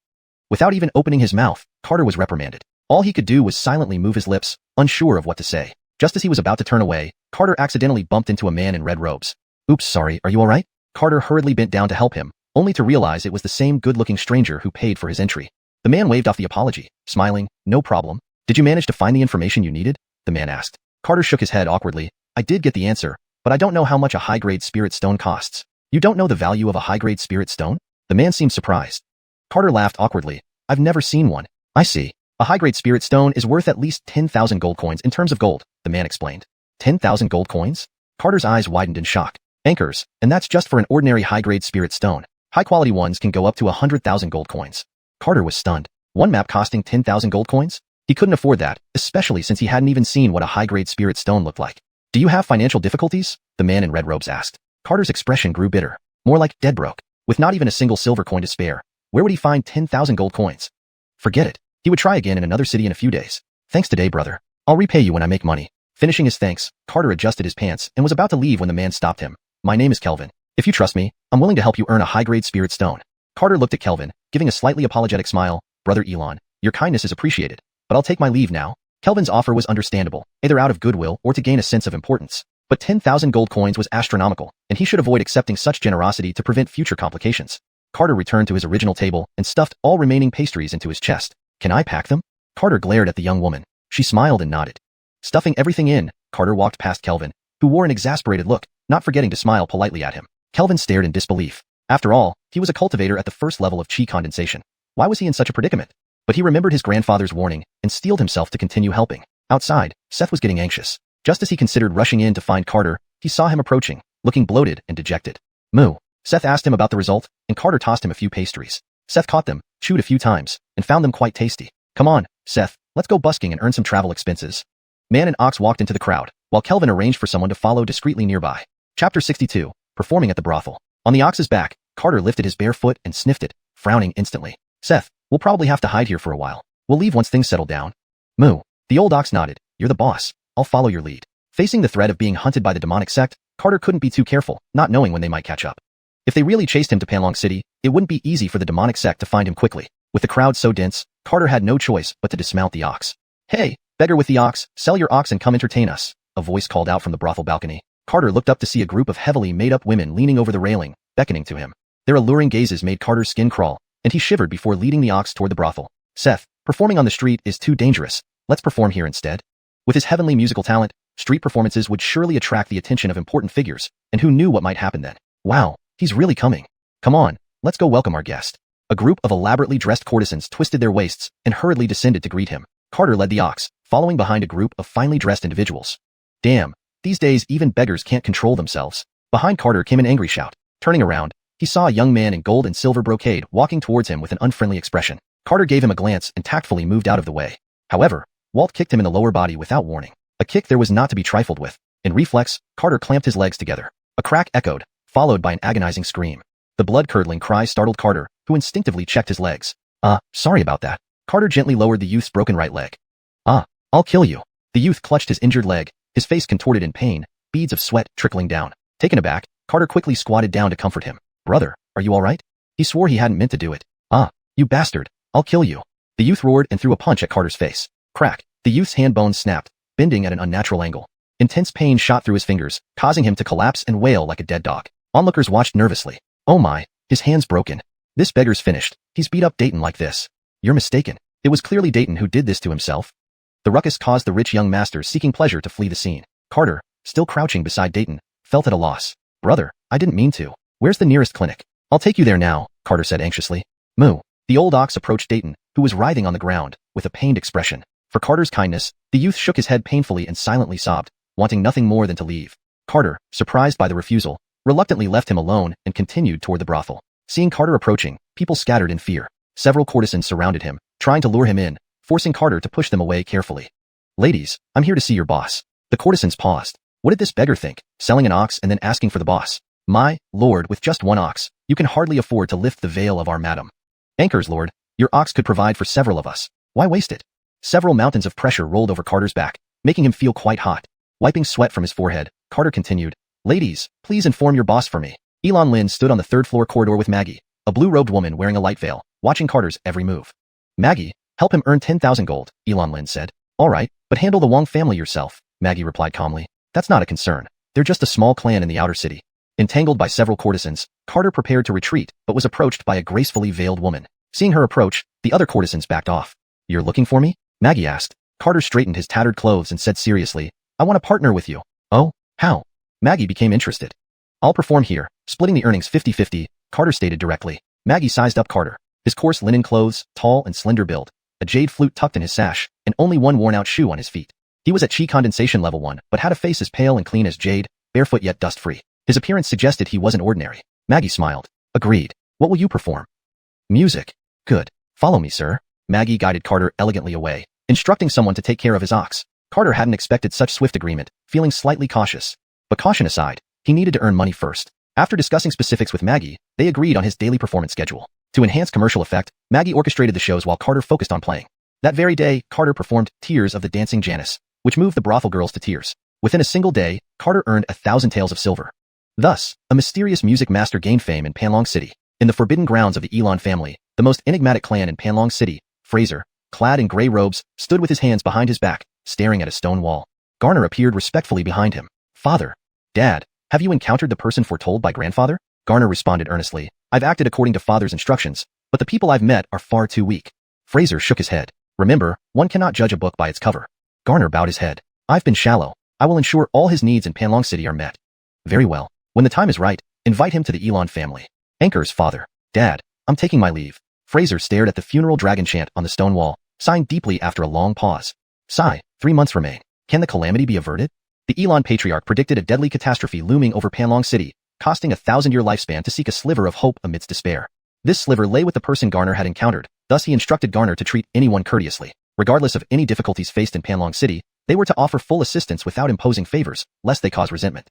Without even opening his mouth, Carter was reprimanded. All he could do was silently move his lips, unsure of what to say. Just as he was about to turn away, Carter accidentally bumped into a man in red robes. Oops, sorry, are you alright? Carter hurriedly bent down to help him, only to realize it was the same good-looking stranger who paid for his entry. The man waved off the apology, smiling, no problem. Did you manage to find the information you needed? The man asked. Carter shook his head awkwardly. I did get the answer, but I don't know how much a high-grade spirit stone costs. You don't know the value of a high-grade spirit stone? The man seemed surprised. Carter laughed awkwardly. I've never seen one. I see. A high-grade spirit stone is worth at least 10,000 gold coins in terms of gold, the man explained. 10,000 gold coins? Carter's eyes widened in shock. Anchors, and that's just for an ordinary high-grade spirit stone. High-quality ones can go up to 100,000 gold coins. Carter was stunned. One map costing 10,000 gold coins? He couldn't afford that, especially since he hadn't even seen what a high-grade spirit stone looked like. Do you have financial difficulties? The man in red robes asked. Carter's expression grew bitter, more like dead broke. With not even a single silver coin to spare, where would he find 10,000 gold coins? Forget it. He would try again in another city in a few days. Thanks today, brother. I'll repay you when I make money. Finishing his thanks, Carter adjusted his pants and was about to leave when the man stopped him. My name is Kelvin. If you trust me, I'm willing to help you earn a high-grade spirit stone. Carter looked at Kelvin, giving a slightly apologetic smile. Brother Elon, your kindness is appreciated, but I'll take my leave now. Kelvin's offer was understandable, either out of goodwill or to gain a sense of importance. But 10,000 gold coins was astronomical, and he should avoid accepting such generosity to prevent future complications. Carter returned to his original table and stuffed all remaining pastries into his chest. Can I pack them? Carter glared at the young woman. She smiled and nodded. Stuffing everything in, Carter walked past Kelvin, who wore an exasperated look, not forgetting to smile politely at him. Kelvin stared in disbelief. After all, he was a cultivator at the first level of chi condensation. Why was he in such a predicament? But he remembered his grandfather's warning and steeled himself to continue helping. Outside, Seth was getting anxious. Just as he considered rushing in to find Carter, he saw him approaching, looking bloated and dejected. Moo. Seth asked him about the result, and Carter tossed him a few pastries. Seth caught them, chewed a few times, and found them quite tasty. Come on, Seth, let's go busking and earn some travel expenses. Man and Ox walked into the crowd, while Kelvin arranged for someone to follow discreetly nearby. Chapter 62, Performing at the Brothel. On the Ox's back, Carter lifted his bare foot and sniffed it, frowning instantly. Seth, we'll probably have to hide here for a while. We'll leave once things settle down. Moo. The old Ox nodded. You're the boss. I'll follow your lead. Facing the threat of being hunted by the demonic sect, Carter couldn't be too careful, not knowing when they might catch up. If they really chased him to Panlong City, it wouldn't be easy for the demonic sect to find him quickly. With the crowd so dense, Carter had no choice but to dismount the Ox. Hey, beggar with the ox, sell your ox and come entertain us, a voice called out from the brothel balcony. Carter looked up to see a group of heavily made-up women leaning over the railing, beckoning to him. Their alluring gazes made Carter's skin crawl, and he shivered before leading the Ox toward the brothel. Seth, performing on the street is too dangerous. Let's perform here instead. With his heavenly musical talent, street performances would surely attract the attention of important figures, and who knew what might happen then? Wow, he's really coming. Come on, let's go welcome our guest. A group of elaborately dressed courtesans twisted their waists and hurriedly descended to greet him. Carter led the Ox, following behind a group of finely dressed individuals. Damn, these days even beggars can't control themselves. Behind Carter came an angry shout. Turning around, he saw a young man in gold and silver brocade walking towards him with an unfriendly expression. Carter gave him a glance and tactfully moved out of the way. However, Walt kicked him in the lower body without warning. A kick there was not to be trifled with. In reflex, Carter clamped his legs together. A crack echoed, followed by an agonizing scream. The blood-curdling cry startled Carter, who instinctively checked his legs. Sorry about that. Carter gently lowered the youth's broken right leg. I'll kill you. The youth clutched his injured leg, his face contorted in pain, beads of sweat trickling down. Taken aback, Carter quickly squatted down to comfort him. Brother, are you all right? He swore he hadn't meant to do it. You bastard, I'll kill you. The youth roared and threw a punch at Carter's face. Crack, the youth's hand bones snapped, bending at an unnatural angle. Intense pain shot through his fingers, causing him to collapse and wail like a dead dog. Onlookers watched nervously. Oh my, his hand's broken. This beggar's finished. He's beat up Dayton like this. You're mistaken. It was clearly Dayton who did this to himself. The ruckus caused the rich young masters seeking pleasure to flee the scene. Carter, still crouching beside Dayton, felt at a loss. Brother, I didn't mean to. Where's the nearest clinic? I'll take you there now, Carter said anxiously. Moo. The old Ox approached Dayton, who was writhing on the ground, with a pained expression. For Carter's kindness, the youth shook his head painfully and silently sobbed, wanting nothing more than to leave. Carter, surprised by the refusal, reluctantly left him alone and continued toward the brothel. Seeing Carter approaching, people scattered in fear. Several courtesans surrounded him, trying to lure him in, forcing Carter to push them away carefully. Ladies, I'm here to see your boss. The courtesans paused. What did this beggar think, selling an ox and then asking for the boss? My lord, with just one ox, you can hardly afford to lift the veil of our madam. Anchors, lord, your ox could provide for several of us. Why waste it? Several mountains of pressure rolled over Carter's back, making him feel quite hot. Wiping sweat from his forehead, Carter continued, Ladies, please inform your boss for me. Elon Lin stood on the third-floor corridor with Maggie, a blue-robed woman wearing a light veil, watching Carter's every move. Maggie, help him earn 10,000 gold, Elon Lin said. All right, but handle the Wong family yourself, Maggie replied calmly. That's not a concern. They're just a small clan in the outer city. Entangled by several courtesans, Carter prepared to retreat but was approached by a gracefully veiled woman. Seeing her approach, the other courtesans backed off. You're looking for me? Maggie asked. Carter straightened his tattered clothes and said seriously, I want to partner with you. Oh, how? Maggie became interested. I'll perform here, splitting the earnings 50-50, Carter stated directly. Maggie sized up Carter. His coarse linen clothes, tall and slender build, a jade flute tucked in his sash, and only one worn-out shoe on his feet. He was at chi condensation level 1, but had a face as pale and clean as jade, barefoot yet dust-free. His appearance suggested he wasn't ordinary. Maggie smiled. Agreed. What will you perform? Music. Good. Follow me, sir. Maggie guided Carter elegantly away, instructing someone to take care of his ox. Carter hadn't expected such swift agreement, feeling slightly cautious. But caution aside, he needed to earn money first. After discussing specifics with Maggie, they agreed on his daily performance schedule. To enhance commercial effect, Maggie orchestrated the shows while Carter focused on playing. That very day, Carter performed Tears of the Dancing Janus, which moved the brothel girls to tears. Within a single day, Carter earned 1,000 taels of silver. Thus, a mysterious music master gained fame in Panlong City. In the forbidden grounds of the Elon family, the most enigmatic clan in Panlong City, Fraser, clad in gray robes, stood with his hands behind his back, staring at a stone wall. Garner appeared respectfully behind him. Father. Dad, have you encountered the person foretold by grandfather? Garner responded earnestly. I've acted according to father's instructions, but the people I've met are far too weak. Fraser shook his head. Remember, one cannot judge a book by its cover. Garner bowed his head. I've been shallow. I will ensure all his needs in Panlong City are met. Very well. When the time is right, invite him to the Elon family. Anchor's father. Dad, I'm taking my leave. Fraser stared at the funeral dragon chant on the stone wall, sighing deeply after a long pause. Sigh, 3 months remain. Can the calamity be averted? The Elon patriarch predicted a deadly catastrophe looming over Panlong City, costing a 1,000-year lifespan to seek a sliver of hope amidst despair. This sliver lay with the person Garner had encountered, thus he instructed Garner to treat anyone courteously. Regardless of any difficulties faced in Panlong City, they were to offer full assistance without imposing favors, lest they cause resentment.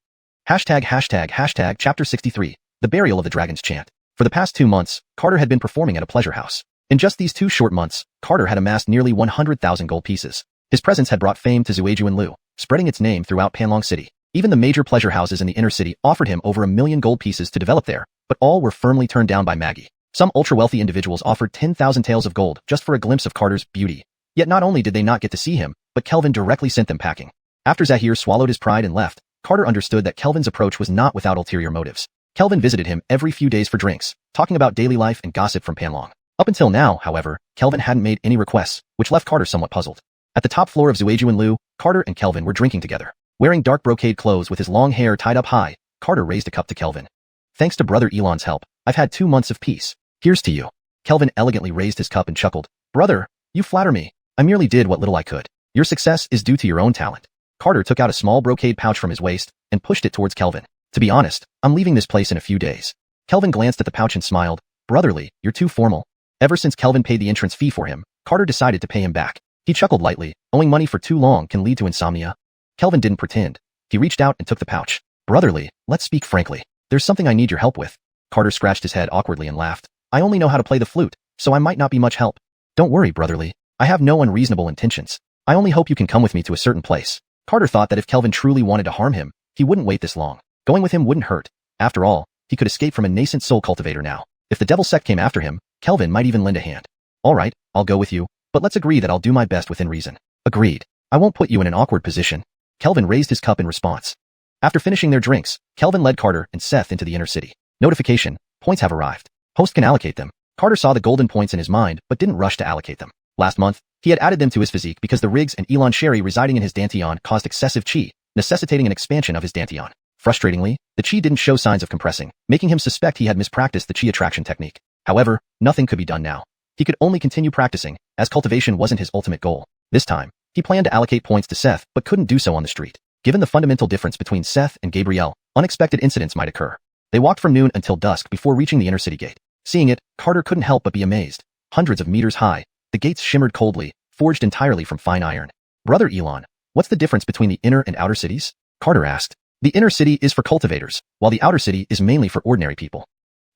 Chapter 63, The Burial of the Dragon's Chant. For the past 2 months, Carter had been performing at a pleasure house. In just these 2 short months, Carter had amassed nearly 100,000 gold pieces. His presence had brought fame to Zuejuanlu, spreading its name throughout Panlong City. Even the major pleasure houses in the inner city offered him over 1 million gold pieces to develop there, but all were firmly turned down by Maggie. Some ultra-wealthy individuals offered 10,000 taels of gold just for a glimpse of Carter's beauty. Yet not only did they not get to see him, but Kelvin directly sent them packing. After Zahir swallowed his pride and left, Carter understood that Kelvin's approach was not without ulterior motives. Kelvin visited him every few days for drinks, talking about daily life and gossip from Panlong. Up until now, however, Kelvin hadn't made any requests, which left Carter somewhat puzzled. At the top floor of Zuejuanlu, Carter and Kelvin were drinking together. Wearing dark brocade clothes with his long hair tied up high, Carter raised a cup to Kelvin. Thanks to brother Elon's help, I've had 2 months of peace. Here's to you. Kelvin elegantly raised his cup and chuckled. Brother, you flatter me. I merely did what little I could. Your success is due to your own talent. Carter took out a small brocade pouch from his waist and pushed it towards Kelvin. To be honest, I'm leaving this place in a few days. Kelvin glanced at the pouch and smiled. Brotherly, you're too formal. Ever since Kelvin paid the entrance fee for him, Carter decided to pay him back. He chuckled lightly. Owing money for too long can lead to insomnia. Kelvin didn't pretend. He reached out and took the pouch. Brotherly, let's speak frankly. There's something I need your help with. Carter scratched his head awkwardly and laughed. I only know how to play the flute, so I might not be much help. Don't worry, brotherly. I have no unreasonable intentions. I only hope you can come with me to a certain place. Carter thought that if Kelvin truly wanted to harm him, he wouldn't wait this long. Going with him wouldn't hurt. After all, he could escape from a nascent soul cultivator now. If the devil sect came after him, Kelvin might even lend a hand. All right, I'll go with you, but let's agree that I'll do my best within reason. Agreed. I won't put you in an awkward position. Kelvin raised his cup in response. After finishing their drinks, Kelvin led Carter and Seth into the inner city. Notification, points have arrived. Host can allocate them. Carter saw the golden points in his mind, but didn't rush to allocate them. Last month, he had added them to his physique because the Riggs and Elon Sherry residing in his Dantian caused excessive chi, necessitating an expansion of his Dantian. Frustratingly, the chi didn't show signs of compressing, making him suspect he had mispracticed the chi attraction technique. However, nothing could be done now. He could only continue practicing, as cultivation wasn't his ultimate goal. This time, he planned to allocate points to Seth, but couldn't do so on the street. Given the fundamental difference between Seth and Gabrielle, unexpected incidents might occur. They walked from noon until dusk before reaching the inner city gate. Seeing it, Carter couldn't help but be amazed. Hundreds of meters high, the gates shimmered coldly, forged entirely from fine iron. Brother Elon, what's the difference between the inner and outer cities? Carter asked. The inner city is for cultivators, while the outer city is mainly for ordinary people.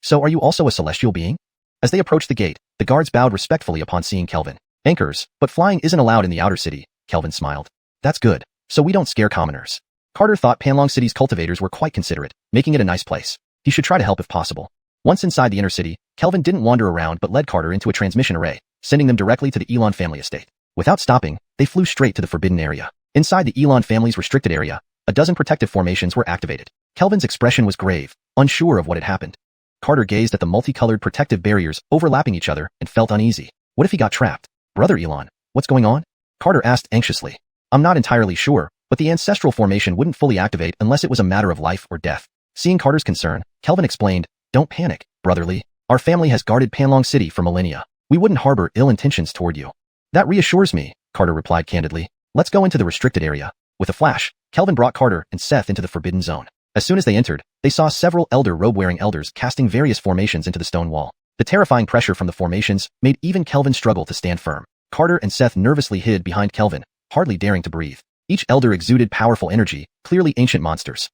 So are you also a celestial being? As they approached the gate, the guards bowed respectfully upon seeing Kelvin. Anchors, but flying isn't allowed in the outer city, Kelvin smiled. That's good, so we don't scare commoners. Carter thought Panlong City's cultivators were quite considerate, making it a nice place. He should try to help if possible. Once inside the inner city, Kelvin didn't wander around but led Carter into a transmission array, sending them directly to the Elon family estate. Without stopping, they flew straight to the forbidden area. Inside the Elon family's restricted area, a dozen protective formations were activated. Kelvin's expression was grave, unsure of what had happened. Carter gazed at the multicolored protective barriers overlapping each other and felt uneasy. What if he got trapped? Brother Elon, what's going on? Carter asked anxiously. I'm not entirely sure, but the ancestral formation wouldn't fully activate unless it was a matter of life or death. Seeing Carter's concern, Kelvin explained, Don't panic, brotherly. Our family has guarded Panlong City for millennia. We wouldn't harbor ill intentions toward you. That reassures me, Carter replied candidly. Let's go into the restricted area. With a flash, Kelvin brought Carter and Seth into the forbidden zone. As soon as they entered, they saw several elder robe-wearing elders casting various formations into the stone wall. The terrifying pressure from the formations made even Kelvin struggle to stand firm. Carter and Seth nervously hid behind Kelvin, hardly daring to breathe. Each elder exuded powerful energy, clearly ancient monsters.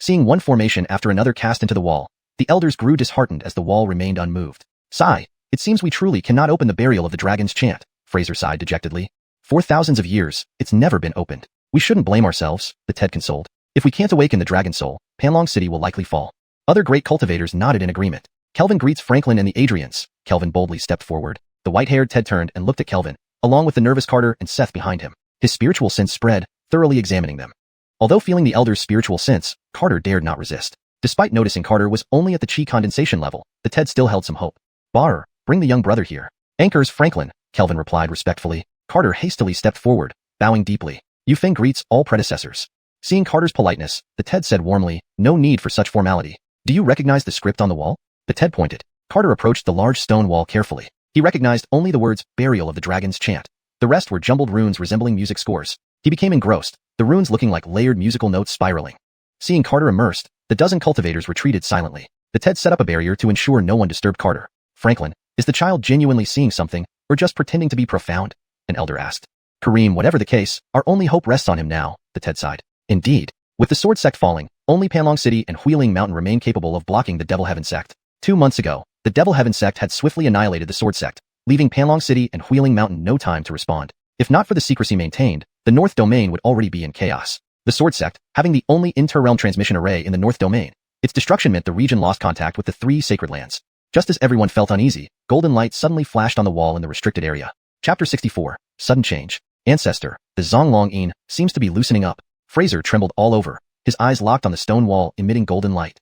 Seeing one formation after another cast into the wall, the elders grew disheartened as the wall remained unmoved. Sigh, it seems we truly cannot open the burial of the dragon's chant, Fraser sighed dejectedly. For thousands of years, it's never been opened. We shouldn't blame ourselves, the Ted consoled. If we can't awaken the dragon soul, Panlong City will likely fall. Other great cultivators nodded in agreement. Kelvin greets Franklin and the Adrians. Kelvin boldly stepped forward. The white-haired Ted turned and looked at Kelvin, along with the nervous Carter and Seth behind him. His spiritual sense spread, thoroughly examining them. Although feeling the elders' spiritual sense, Carter dared not resist. Despite noticing Carter was only at the chi condensation level, the Ted still held some hope. Bar, bring the young brother here. Anchors Franklin, Kelvin replied respectfully. Carter hastily stepped forward, bowing deeply. Yufeng greets all predecessors. Seeing Carter's politeness, the Ted said warmly, no need for such formality. Do you recognize the script on the wall? The Ted pointed. Carter approached the large stone wall carefully. He recognized only the words, burial of the dragon's chant. The rest were jumbled runes resembling music scores. He became engrossed, the runes looking like layered musical notes spiraling. Seeing Carter immersed, the dozen cultivators retreated silently. The Ted set up a barrier to ensure no one disturbed Carter. Franklin, is the child genuinely seeing something, or just pretending to be profound? An elder asked. Kareem, whatever the case, our only hope rests on him now, the Ted sighed. Indeed. With the Sword Sect falling, only Panlong City and Huiling Mountain remain capable of blocking the Devil Heaven Sect. 2 months ago, the Devil Heaven Sect had swiftly annihilated the Sword Sect, leaving Panlong City and Huiling Mountain no time to respond. If not for the secrecy maintained, the North Domain would already be in chaos. The Sword Sect, having the only inter-realm transmission array in the North Domain, its destruction meant the region lost contact with the 3 sacred lands. Just as everyone felt uneasy, golden light suddenly flashed on the wall in the restricted area. Chapter 64, Sudden Change. Ancestor, the Zonglong Yin, seems to be loosening up. Fraser trembled all over, his eyes locked on the stone wall emitting golden light.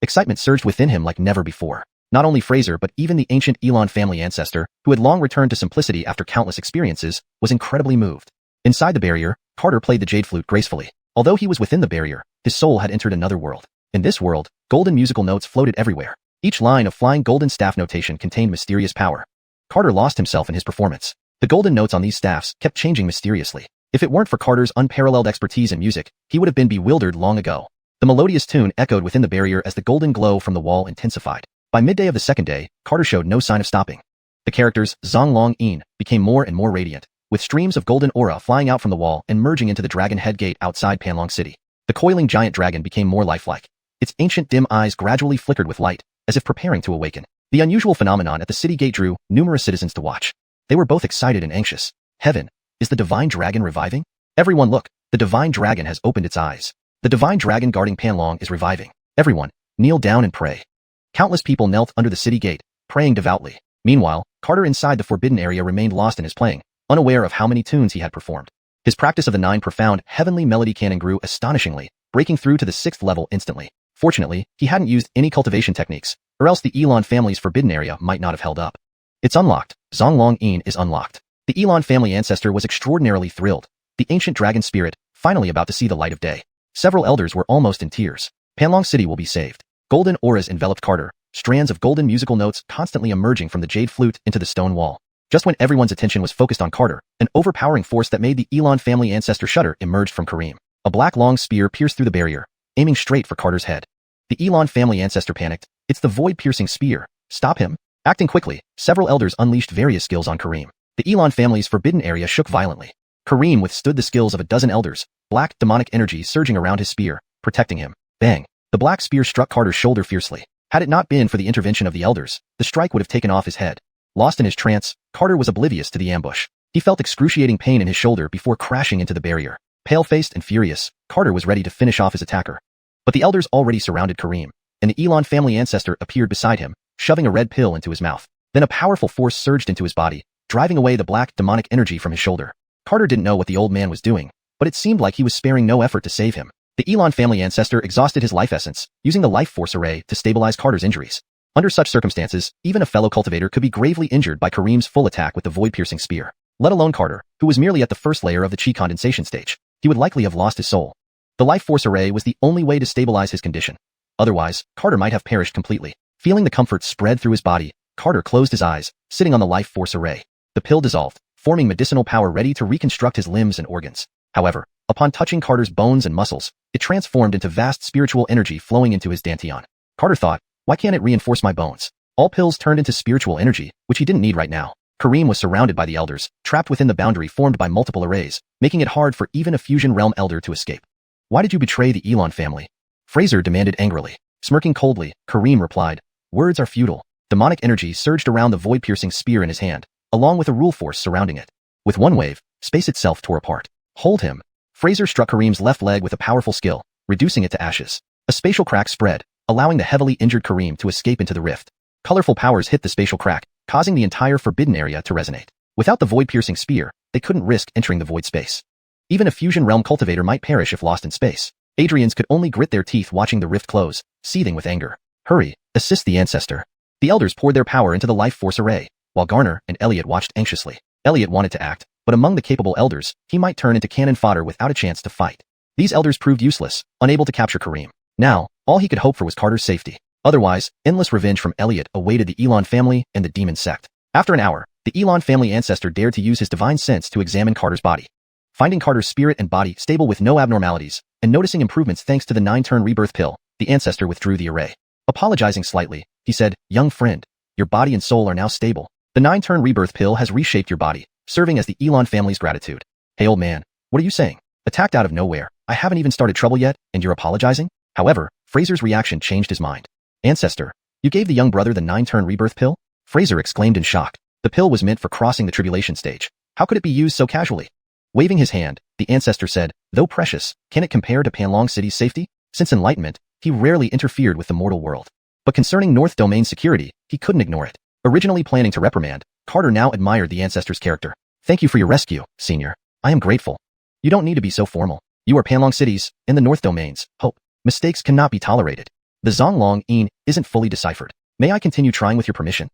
Excitement surged within him like never before. Not only Fraser but even the ancient Elon family ancestor, who had long returned to simplicity after countless experiences, was incredibly moved. Inside the barrier, Carter played the jade flute gracefully. Although he was within the barrier, his soul had entered another world. In this world, golden musical notes floated everywhere. Each line of flying golden staff notation contained mysterious power. Carter lost himself in his performance. The golden notes on these staffs kept changing mysteriously. If it weren't for Carter's unparalleled expertise in music, he would have been bewildered long ago. The melodious tune echoed within the barrier as the golden glow from the wall intensified. By midday of the second day, Carter showed no sign of stopping. The characters, Zonglong Yin, became more and more radiant, with streams of golden aura flying out from the wall and merging into the dragon head gate outside Panlong City. The coiling giant dragon became more lifelike. Its ancient dim eyes gradually flickered with light, as if preparing to awaken. The unusual phenomenon at the city gate drew numerous citizens to watch. They were both excited and anxious. Heaven, is the divine dragon reviving? Everyone look, the divine dragon has opened its eyes. The divine dragon guarding Panlong is reviving. Everyone, kneel down and pray. Countless people knelt under the city gate, praying devoutly. Meanwhile, Carter inside the forbidden area remained lost in his playing, unaware of how many tunes he had performed. His practice of the 9 profound, heavenly melody canon grew astonishingly, breaking through to the 6th level instantly. Fortunately, he hadn't used any cultivation techniques, or else the Elon family's forbidden area might not have held up. It's unlocked. Zonglong Yin is unlocked. The Elon family ancestor was extraordinarily thrilled. The ancient dragon spirit, finally about to see the light of day. Several elders were almost in tears. Panlong City will be saved. Golden auras enveloped Carter, strands of golden musical notes constantly emerging from the jade flute into the stone wall. Just when everyone's attention was focused on Carter, an overpowering force that made the Elon family ancestor shudder emerged from Kareem. A black long spear pierced through the barrier, aiming straight for Carter's head. The Elon family ancestor panicked. It's the void-piercing spear. Stop him. Acting quickly, several elders unleashed various skills on Kareem. The Elon family's forbidden area shook violently. Kareem withstood the skills of a dozen elders, black demonic energy surging around his spear, protecting him. Bang! The black spear struck Carter's shoulder fiercely. Had it not been for the intervention of the elders, the strike would have taken off his head. Lost in his trance, Carter was oblivious to the ambush. He felt excruciating pain in his shoulder before crashing into the barrier. Pale-faced and furious, Carter was ready to finish off his attacker. But the elders already surrounded Kareem, and the Elon family ancestor appeared beside him, shoving a red pill into his mouth. Then a powerful force surged into his body, driving away the black demonic energy from his shoulder. Carter didn't know what the old man was doing, but it seemed like he was sparing no effort to save him. The Elon family ancestor exhausted his life essence, using the life force array to stabilize Carter's injuries. Under such circumstances, even a fellow cultivator could be gravely injured by Kareem's full attack with the void-piercing spear. Let alone Carter, who was merely at the first layer of the chi condensation stage. He would likely have lost his soul. The life force array was the only way to stabilize his condition. Otherwise, Carter might have perished completely. Feeling the comfort spread through his body, Carter closed his eyes, sitting on the life force array. The pill dissolved, forming medicinal power ready to reconstruct his limbs and organs. However, upon touching Carter's bones and muscles, it transformed into vast spiritual energy flowing into his dantian. Carter thought, why can't it reinforce my bones? All pills turned into spiritual energy, which he didn't need right now. Kareem was surrounded by the elders, trapped within the boundary formed by multiple arrays, making it hard for even a fusion realm elder to escape. Why did you betray the Elon family? Fraser demanded angrily. Smirking coldly, Kareem replied, "Words are futile." Demonic energy surged around the void-piercing spear in his hand, along with a rule force surrounding it. With one wave, space itself tore apart. "Hold him." Fraser struck Kareem's left leg with a powerful skill, reducing it to ashes. A spatial crack spread, allowing the heavily injured Kareem to escape into the rift. Colorful powers hit the spatial crack, causing the entire forbidden area to resonate. Without the void-piercing spear, they couldn't risk entering the void space. Even a fusion realm cultivator might perish if lost in space. Adrians could only grit their teeth watching the rift close, seething with anger. "Hurry, assist the ancestor." The elders poured their power into the life force array, while Garner and Elliot watched anxiously. Elliot wanted to act, but among the capable elders, he might turn into cannon fodder without a chance to fight. These elders proved useless, unable to capture Kareem. Now, all he could hope for was Carter's safety. Otherwise, endless revenge from Elliot awaited the Elon family and the demon sect. After an hour, the Elon family ancestor dared to use his divine sense to examine Carter's body. Finding Carter's spirit and body stable with no abnormalities, and noticing improvements thanks to the 9-turn rebirth pill, the ancestor withdrew the array. Apologizing slightly, he said, "Young friend, your body and soul are now stable. The 9-turn rebirth pill has reshaped your body, serving as the Elon family's gratitude." "Hey old man, what are you saying? Attacked out of nowhere, I haven't even started trouble yet, and you're apologizing?" However, Fraser's reaction changed his mind. "Ancestor, you gave the young brother the 9-turn rebirth pill?" Fraser exclaimed in shock. The pill was meant for crossing the tribulation stage. How could it be used so casually? Waving his hand, the ancestor said, "Though precious, can it compare to Panlong City's safety? Since enlightenment, he rarely interfered with the mortal world. But concerning North Domain security, he couldn't ignore it." Originally planning to reprimand, Carter now admired the ancestor's character. "Thank you for your rescue, senior. I am grateful. You don't need to be so formal. You are Panlong City's, in the North Domain's, hope. Mistakes cannot be tolerated. The Zonglong Een isn't fully deciphered. May I continue trying with your permission?"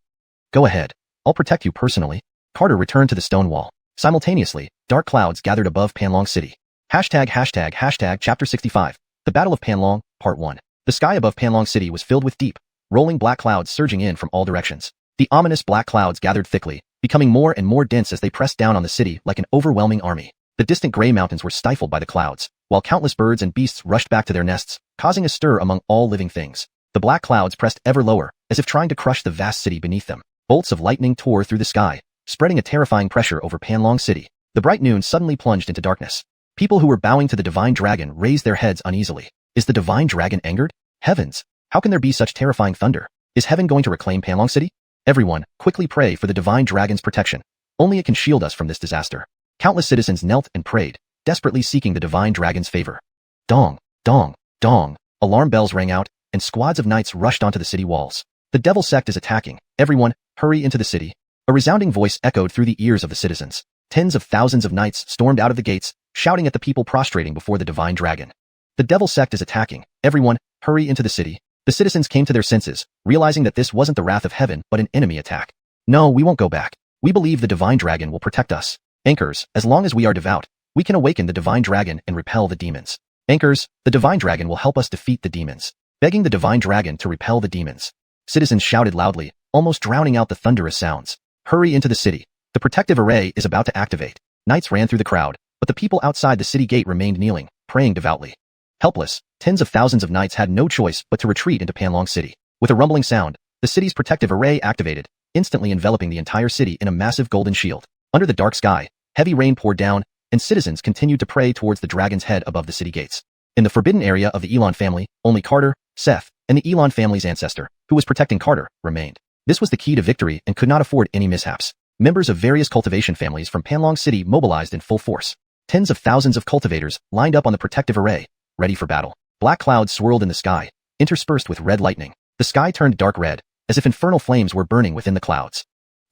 "Go ahead. I'll protect you personally." Carter returned to the stone wall. Simultaneously, dark clouds gathered above Panlong City. Chapter 65. The Battle of Panlong, Part 1. The sky above Panlong City was filled with deep, rolling black clouds surging in from all directions. The ominous black clouds gathered thickly, becoming more and more dense as they pressed down on the city like an overwhelming army. The distant gray mountains were stifled by the clouds, while countless birds and beasts rushed back to their nests, causing a stir among all living things. The black clouds pressed ever lower, as if trying to crush the vast city beneath them. Bolts of lightning tore through the sky, spreading a terrifying pressure over Panlong City. The bright noon suddenly plunged into darkness. People who were bowing to the divine dragon raised their heads uneasily. Is the divine dragon angered? Heavens! How can there be such terrifying thunder? Is heaven going to reclaim Panlong City? Everyone, quickly pray for the divine dragon's protection. Only it can shield us from this disaster. Countless citizens knelt and prayed, desperately seeking the divine dragon's favor. Dong, dong, dong. Alarm bells rang out, and squads of knights rushed onto the city walls. The devil sect is attacking. Everyone, hurry into the city. A resounding voice echoed through the ears of the citizens. Tens of thousands of knights stormed out of the gates, shouting at the people prostrating before the divine dragon. The devil sect is attacking. Everyone, hurry into the city. The citizens came to their senses, realizing that this wasn't the wrath of heaven but an enemy attack. "No, we won't go back. We believe the divine dragon will protect us. Anchors, as long as we are devout, we can awaken the divine dragon and repel the demons. Anchors, the divine dragon will help us defeat the demons." Begging the divine dragon to repel the demons. Citizens shouted loudly, almost drowning out the thunderous sounds. "Hurry into the city. The protective array is about to activate." Knights ran through the crowd, but the people outside the city gate remained kneeling, praying devoutly. Helpless, tens of thousands of knights had no choice but to retreat into Panlong City. With a rumbling sound, the city's protective array activated, instantly enveloping the entire city in a massive golden shield. Under the dark sky, heavy rain poured down, and citizens continued to pray towards the dragon's head above the city gates. In the forbidden area of the Elon family, only Carter, Seth, and the Elon family's ancestor, who was protecting Carter, remained. This was the key to victory and could not afford any mishaps. Members of various cultivation families from Panlong City mobilized in full force. Tens of thousands of cultivators lined up on the protective array, ready for battle. Black clouds swirled in the sky, interspersed with red lightning. The sky turned dark red, as if infernal flames were burning within the clouds.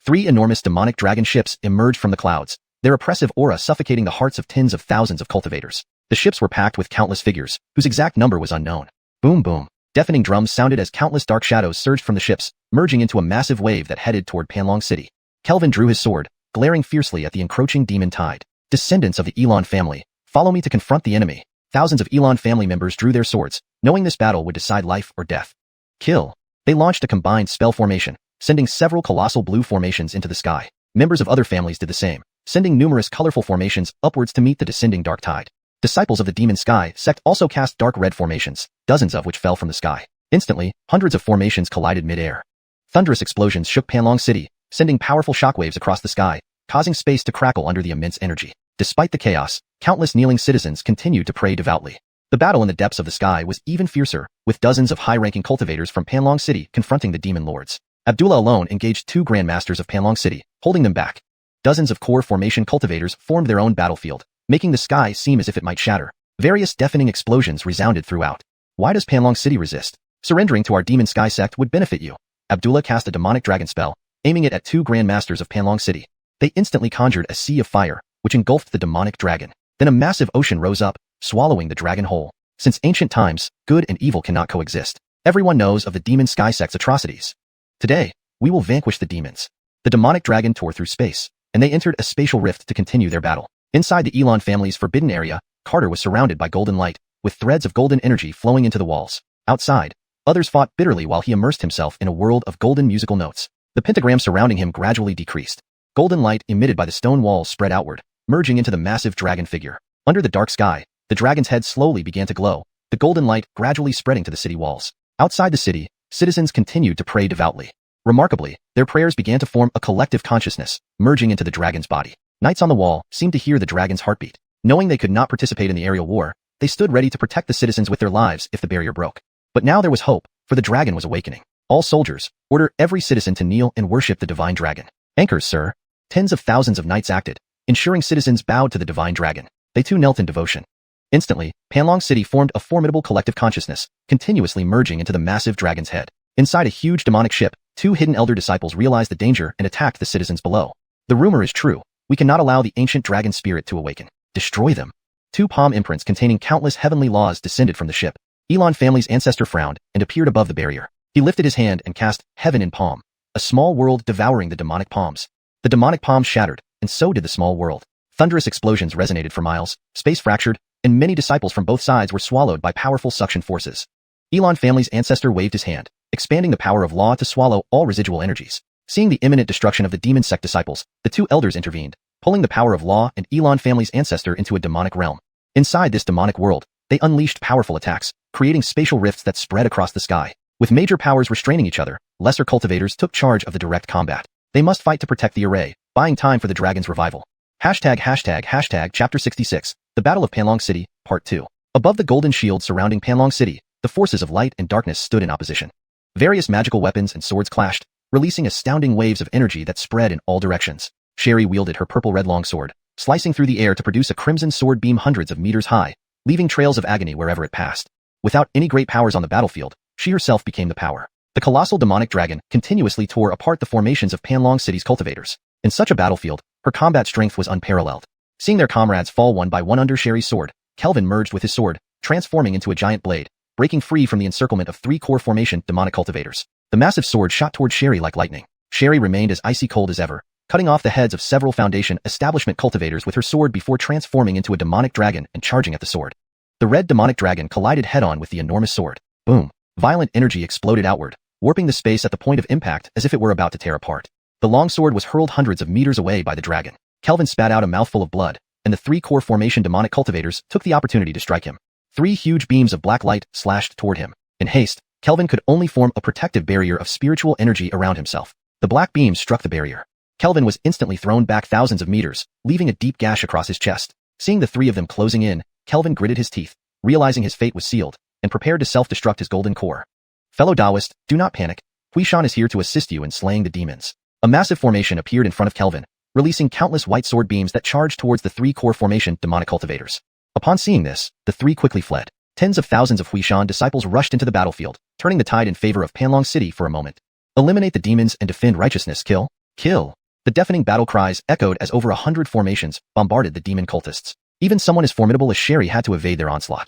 3 enormous demonic dragon ships emerged from the clouds, their oppressive aura suffocating the hearts of tens of thousands of cultivators. The ships were packed with countless figures, whose exact number was unknown. Boom boom. Deafening drums sounded as countless dark shadows surged from the ships, merging into a massive wave that headed toward Panlong City. Kelvin drew his sword, glaring fiercely at the encroaching demon tide. Descendants of the Elon family, follow me to confront the enemy. Thousands of Elon family members drew their swords, knowing this battle would decide life or death. Kill. They launched a combined spell formation, sending several colossal blue formations into the sky. Members of other families did the same, sending numerous colorful formations upwards to meet the descending dark tide. Disciples of the demon sky sect also cast dark red formations, dozens of which fell from the sky. Instantly, hundreds of formations collided mid-air. Thunderous explosions shook Panlong City, sending powerful shockwaves across the sky, causing space to crackle under the immense energy. Despite the chaos, countless kneeling citizens continued to pray devoutly. The battle in the depths of the sky was even fiercer, with dozens of high-ranking cultivators from Panlong City confronting the demon lords. Abdullah alone engaged 2 grandmasters of Panlong City, holding them back. Dozens of core formation cultivators formed their own battlefield, making the sky seem as if it might shatter. Various deafening explosions resounded throughout. Why does Panlong City resist? Surrendering to our demon sky sect would benefit you. Abdullah cast a demonic dragon spell, aiming it at 2 grandmasters of Panlong City. They instantly conjured a sea of fire, which engulfed the demonic dragon. Then a massive ocean rose up, swallowing the dragon whole. Since ancient times, good and evil cannot coexist. Everyone knows of the demon sky sect's atrocities. Today, we will vanquish the demons. The demonic dragon tore through space, and they entered a spatial rift to continue their battle. Inside the Elon family's forbidden area, Carter was surrounded by golden light, with threads of golden energy flowing into the walls. Outside, others fought bitterly while he immersed himself in a world of golden musical notes. The pentagram surrounding him gradually decreased. Golden light emitted by the stone walls spread outward, merging into the massive dragon figure. Under the dark sky, the dragon's head slowly began to glow, the golden light gradually spreading to the city walls. Outside the city, citizens continued to pray devoutly. Remarkably, their prayers began to form a collective consciousness, merging into the dragon's body. Knights on the wall seemed to hear the dragon's heartbeat. Knowing they could not participate in the aerial war, they stood ready to protect the citizens with their lives if the barrier broke. But now there was hope, for the dragon was awakening. All soldiers, order every citizen to kneel and worship the divine dragon. Anchors, sir. Tens of thousands of knights acted, ensuring citizens bowed to the divine dragon. They too knelt in devotion. Instantly, Panlong City formed a formidable collective consciousness, continuously merging into the massive dragon's head. Inside a huge demonic ship, 2 hidden elder disciples realized the danger and attacked the citizens below. The rumor is true. We cannot allow the ancient dragon spirit to awaken. Destroy them. 2 palm imprints containing countless heavenly laws descended from the ship. Elon family's ancestor frowned and appeared above the barrier. He lifted his hand and cast Heaven in Palm, a small world devouring the demonic palms. The demonic palms shattered, and so did the small world. Thunderous explosions resonated for miles, space fractured, and many disciples from both sides were swallowed by powerful suction forces. Elon family's ancestor waved his hand, expanding the power of law to swallow all residual energies. Seeing the imminent destruction of the demon sect disciples, the 2 elders intervened, pulling the power of law and Elon family's ancestor into a demonic realm. Inside this demonic world, they unleashed powerful attacks, creating spatial rifts that spread across the sky. With major powers restraining each other, lesser cultivators took charge of the direct combat. They must fight to protect the array, buying time for the dragon's revival. Chapter 66, The Battle of Panlong City, Part 2. Above the golden shield surrounding Panlong City, the forces of light and darkness stood in opposition. Various magical weapons and swords clashed, releasing astounding waves of energy that spread in all directions. Sherry wielded her purple-red longsword, slicing through the air to produce a crimson sword beam hundreds of meters high, leaving trails of agony wherever it passed. Without any great powers on the battlefield, she herself became the power. The colossal demonic dragon continuously tore apart the formations of Panlong City's cultivators. In such a battlefield, her combat strength was unparalleled. Seeing their comrades fall one by one under Sherry's sword, Kelvin merged with his sword, transforming into a giant blade, breaking free from the encirclement of 3 core formation demonic cultivators. The massive sword shot toward Sherry like lightning. Sherry remained as icy cold as ever, cutting off the heads of several Foundation establishment cultivators with her sword before transforming into a demonic dragon and charging at the sword. The red demonic dragon collided head-on with the enormous sword. Boom! Violent energy exploded outward, warping the space at the point of impact as if it were about to tear apart. The longsword was hurled hundreds of meters away by the dragon. Kelvin spat out a mouthful of blood, and the 3 core formation demonic cultivators took the opportunity to strike him. 3 huge beams of black light slashed toward him. In haste, Kelvin could only form a protective barrier of spiritual energy around himself. The black beams struck the barrier. Kelvin was instantly thrown back thousands of meters, leaving a deep gash across his chest. Seeing the 3 of them closing in, Kelvin gritted his teeth, realizing his fate was sealed, and prepared to self-destruct his golden core. Fellow Taoist, do not panic. Huishan is here to assist you in slaying the demons. A massive formation appeared in front of Kelvin, releasing countless white sword beams that charged towards the 3 core formation demonic cultivators. Upon seeing this, the 3 quickly fled. Tens of thousands of Huishan disciples rushed into the battlefield, turning the tide in favor of Panlong City for a moment. Eliminate the demons and defend righteousness. Kill! Kill! The deafening battle cries echoed as over 100 formations bombarded the demon cultists. Even someone as formidable as Sherry had to evade their onslaught.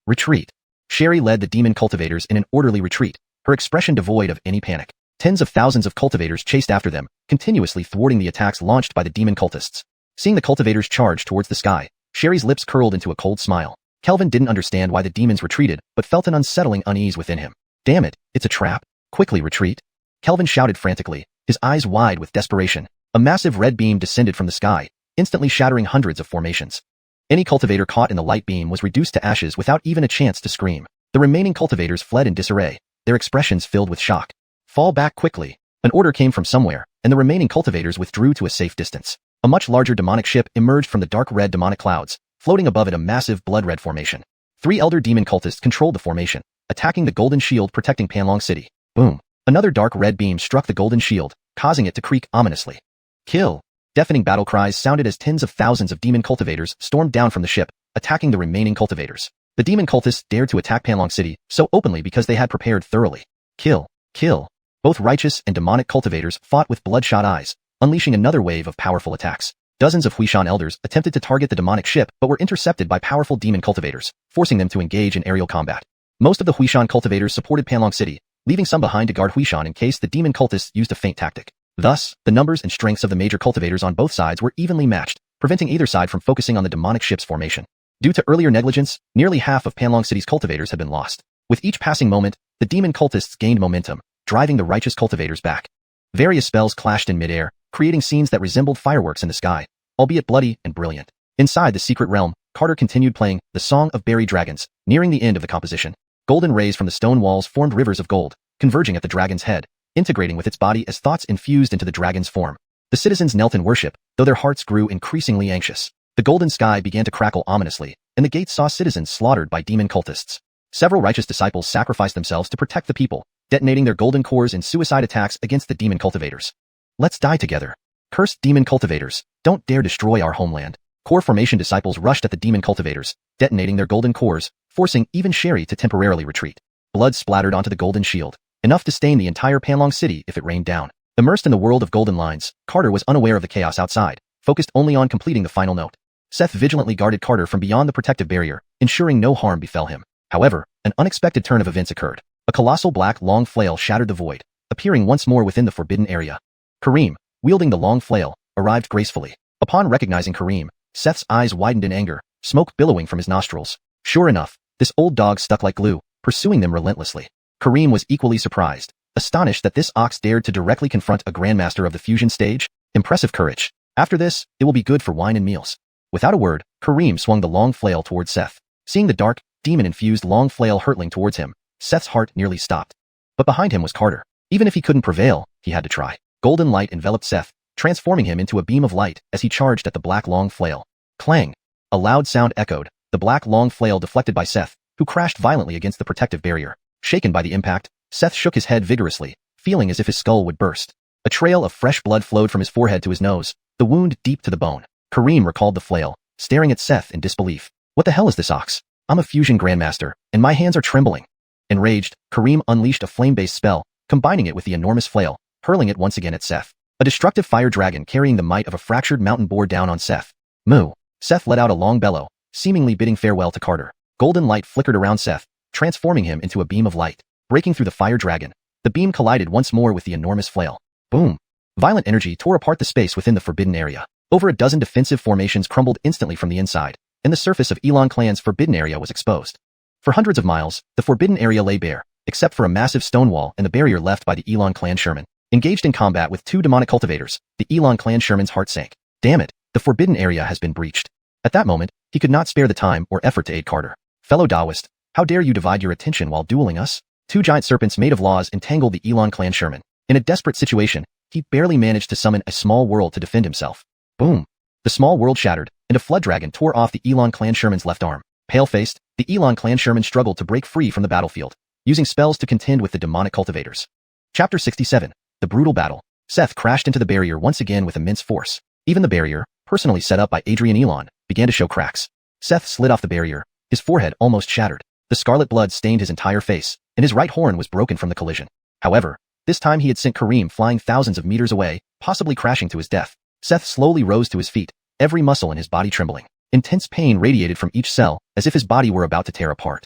Retreat! Sherry led the demon cultivators in an orderly retreat, her expression devoid of any panic. Tens of thousands of cultivators chased after them, continuously thwarting the attacks launched by the demon cultists. Seeing the cultivators charge towards the sky, Sherry's lips curled into a cold smile. Kelvin didn't understand why the demons retreated, but felt an unsettling unease within him. Damn it, it's a trap. Quickly retreat. Kelvin shouted frantically, his eyes wide with desperation. A massive red beam descended from the sky, instantly shattering hundreds of formations. Any cultivator caught in the light beam was reduced to ashes without even a chance to scream. The remaining cultivators fled in disarray, their expressions filled with shock. Fall back quickly. An order came from somewhere, and the remaining cultivators withdrew to a safe distance. A much larger demonic ship emerged from the dark red demonic clouds, floating above it a massive blood-red formation. 3 elder demon cultists controlled the formation, attacking the golden shield protecting Panlong City. Boom. Another dark red beam struck the golden shield, causing it to creak ominously. Kill! Deafening battle cries sounded as tens of thousands of demon cultivators stormed down from the ship, attacking the remaining cultivators. The demon cultists dared to attack Panlong City so openly because they had prepared thoroughly. Kill! Kill! Both righteous and demonic cultivators fought with bloodshot eyes, unleashing another wave of powerful attacks. Dozens of Huishan elders attempted to target the demonic ship but were intercepted by powerful demon cultivators, forcing them to engage in aerial combat. Most of the Huishan cultivators supported Panlong City, leaving some behind to guard Huishan in case the demon cultists used a feint tactic. Thus, the numbers and strengths of the major cultivators on both sides were evenly matched, preventing either side from focusing on the demonic ship's formation. Due to earlier negligence, nearly half of Panlong City's cultivators had been lost. With each passing moment, the demon cultists gained momentum, driving the righteous cultivators back. Various spells clashed in midair, creating scenes that resembled fireworks in the sky, albeit bloody and brilliant. Inside the secret realm, Carter continued playing The Song of Buried Dragons, nearing the end of the composition. Golden rays from the stone walls formed rivers of gold, converging at the dragon's head, integrating with its body as thoughts infused into the dragon's form. The citizens knelt in worship, though their hearts grew increasingly anxious. The golden sky began to crackle ominously, and the gates saw citizens slaughtered by demon cultists. Several righteous disciples sacrificed themselves to protect the people, detonating their golden cores in suicide attacks against the demon cultivators. Let's die together. Cursed demon cultivators, don't dare destroy our homeland. Core formation disciples rushed at the demon cultivators, detonating their golden cores, forcing even Sherry to temporarily retreat. Blood splattered onto the golden shield, enough to stain the entire Panlong City if it rained down. Immersed in the world of golden lines, Carter was unaware of the chaos outside, focused only on completing the final note. Seth vigilantly guarded Carter from beyond the protective barrier, ensuring no harm befell him. However, an unexpected turn of events occurred. A colossal black long flail shattered the void, appearing once more within the forbidden area. Kareem, wielding the long flail, arrived gracefully. Upon recognizing Kareem, Seth's eyes widened in anger, smoke billowing from his nostrils. Sure enough, this old dog stuck like glue, pursuing them relentlessly. Kareem was equally surprised, astonished that this ox dared to directly confront a grandmaster of the fusion stage. Impressive courage. After this, it will be good for wine and meals. Without a word, Kareem swung the long flail towards Seth. Seeing the dark, demon-infused long flail hurtling towards him, Seth's heart nearly stopped. But behind him was Carter. Even if he couldn't prevail, he had to try. Golden light enveloped Seth, transforming him into a beam of light as he charged at the black long flail. Clang! A loud sound echoed, the black long flail deflected by Seth, who crashed violently against the protective barrier. Shaken by the impact, Seth shook his head vigorously, feeling as if his skull would burst. A trail of fresh blood flowed from his forehead to his nose, the wound deep to the bone. Kareem recalled the flail, staring at Seth in disbelief. What the hell is this ox? I'm a fusion grandmaster, and my hands are trembling. Enraged, Kareem unleashed a flame-based spell, combining it with the enormous flail, hurling it once again at Seth. A destructive fire dragon carrying the might of a fractured mountain bore down on Seth. Moo! Seth let out a long bellow, seemingly bidding farewell to Carter. Golden light flickered around Seth, transforming him into a beam of light. Breaking through the fire dragon, the beam collided once more with the enormous flail. Boom! Violent energy tore apart the space within the forbidden area. Over a dozen defensive formations crumbled instantly from the inside, and the surface of Elon Clan's forbidden area was exposed. For hundreds of miles, the forbidden area lay bare, except for a massive stone wall and the barrier left by the Elon Clan Sherman. Engaged in combat with two demonic cultivators, the Elon Clan Sherman's heart sank. Damn it, the forbidden area has been breached. At that moment, he could not spare the time or effort to aid Carter. Fellow Taoist, how dare you divide your attention while dueling us? Two giant serpents made of laws entangled the Elon Clan Sherman. In a desperate situation, he barely managed to summon a small world to defend himself. Boom! The small world shattered, and a flood dragon tore off the Elon Clan Sherman's left arm. Pale-faced, the Elon Clan Sherman struggled to break free from the battlefield, using spells to contend with the demonic cultivators. Chapter 67. The Brutal Battle. Seth crashed into the barrier once again with immense force. Even the barrier, personally set up by Adrian Elon, began to show cracks. Seth slid off the barrier, his forehead almost shattered. The scarlet blood stained his entire face, and his right horn was broken from the collision. However, this time he had sent Kareem flying thousands of meters away, possibly crashing to his death. Seth slowly rose to his feet, every muscle in his body trembling. Intense pain radiated from each cell, as if his body were about to tear apart.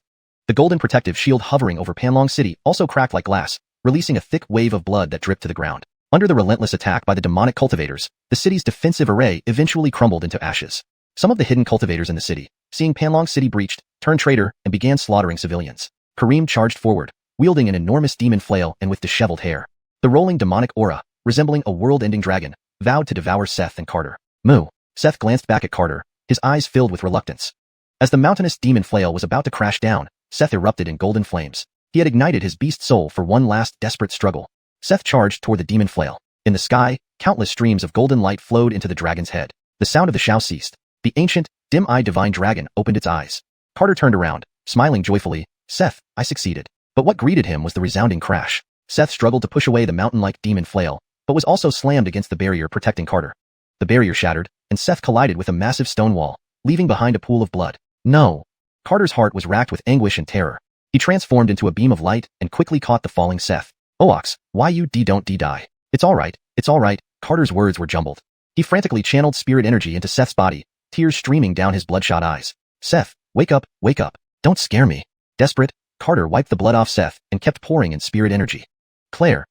The golden protective shield hovering over Panlong City also cracked like glass, releasing a thick wave of blood that dripped to the ground. Under the relentless attack by the demonic cultivators, the city's defensive array eventually crumbled into ashes. Some of the hidden cultivators in the city, seeing Panlong City breached, turned traitor and began slaughtering civilians. Kareem charged forward, wielding an enormous demon flail and with disheveled hair. The rolling demonic aura, resembling a world-ending dragon, vowed to devour Seth and Carter. Moo! Seth glanced back at Carter, his eyes filled with reluctance. As the mountainous demon flail was about to crash down, Seth erupted in golden flames. He had ignited his beast soul for one last desperate struggle. Seth charged toward the demon flail. In the sky, countless streams of golden light flowed into the dragon's head. The sound of the shout ceased. The ancient, dim-eyed divine dragon opened its eyes. Carter turned around, Smiling joyfully, Seth, I succeeded. But what greeted him was the resounding crash. Seth struggled to push away the mountain-like demon flail, but was also slammed against the barrier protecting Carter. The barrier shattered, and Seth collided with a massive stone wall, leaving behind a pool of blood. No! Carter's heart was racked with anguish and terror. He transformed into a beam of light and quickly caught the falling Seth. Ox, why you don't die? It's alright, Carter's words were jumbled. He frantically channeled spirit energy into Seth's body, tears streaming down his bloodshot eyes. Seth, wake up, don't scare me. Desperate, Carter wiped the blood off Seth and kept pouring in spirit energy. Claire,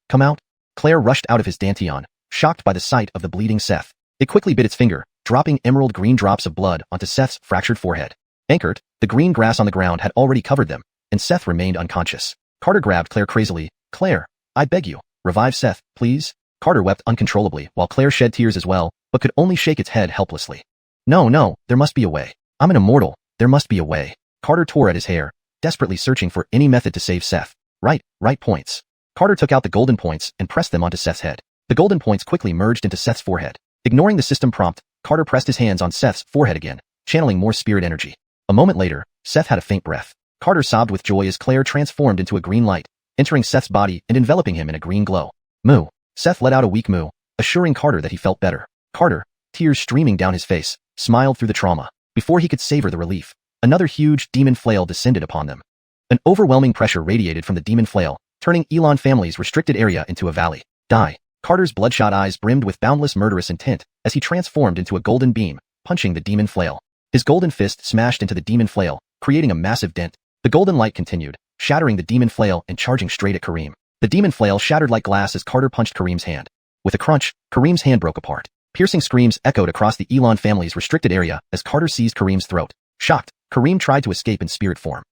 come out. Claire rushed out of his dantian, shocked by the sight of the bleeding Seth. It quickly bit its finger, dropping emerald green drops of blood onto Seth's fractured forehead. Anchored, the green grass on the ground had already covered them, and Seth remained unconscious. Carter grabbed Claire crazily. Claire, I beg you, revive Seth, please. Carter wept uncontrollably while Claire shed tears as well, but could only shake its head helplessly. No, there must be a way. I'm an immortal, there must be a way. Carter tore at his hair, desperately searching for any method to save Seth. Right points. Carter took out the golden points and pressed them onto Seth's head. The golden points quickly merged into Seth's forehead. Ignoring the system prompt, Carter pressed his hands on Seth's forehead again, channeling more spirit energy. A moment later, Seth had a faint breath. Carter sobbed with joy as Claire transformed into a green light, entering Seth's body and enveloping him in a green glow. Moo. Seth let out a weak moo, assuring Carter that he felt better. Carter, tears streaming down his face, smiled through the trauma. Before he could savor the relief, another huge demon flail descended upon them. An overwhelming pressure radiated from the demon flail, turning Elon family's restricted area into a valley. Die. Carter's bloodshot eyes brimmed with boundless murderous intent as he transformed into a golden beam, punching the demon flail. His golden fist smashed into the demon flail, creating a massive dent. The golden light continued, shattering the demon flail and charging straight at Kareem. The demon flail shattered like glass as Carter punched Kareem's hand. With a crunch, Kareem's hand broke apart. Piercing screams echoed across the Elon family's restricted area as Carter seized Kareem's throat. Shocked, Kareem tried to escape in spirit form.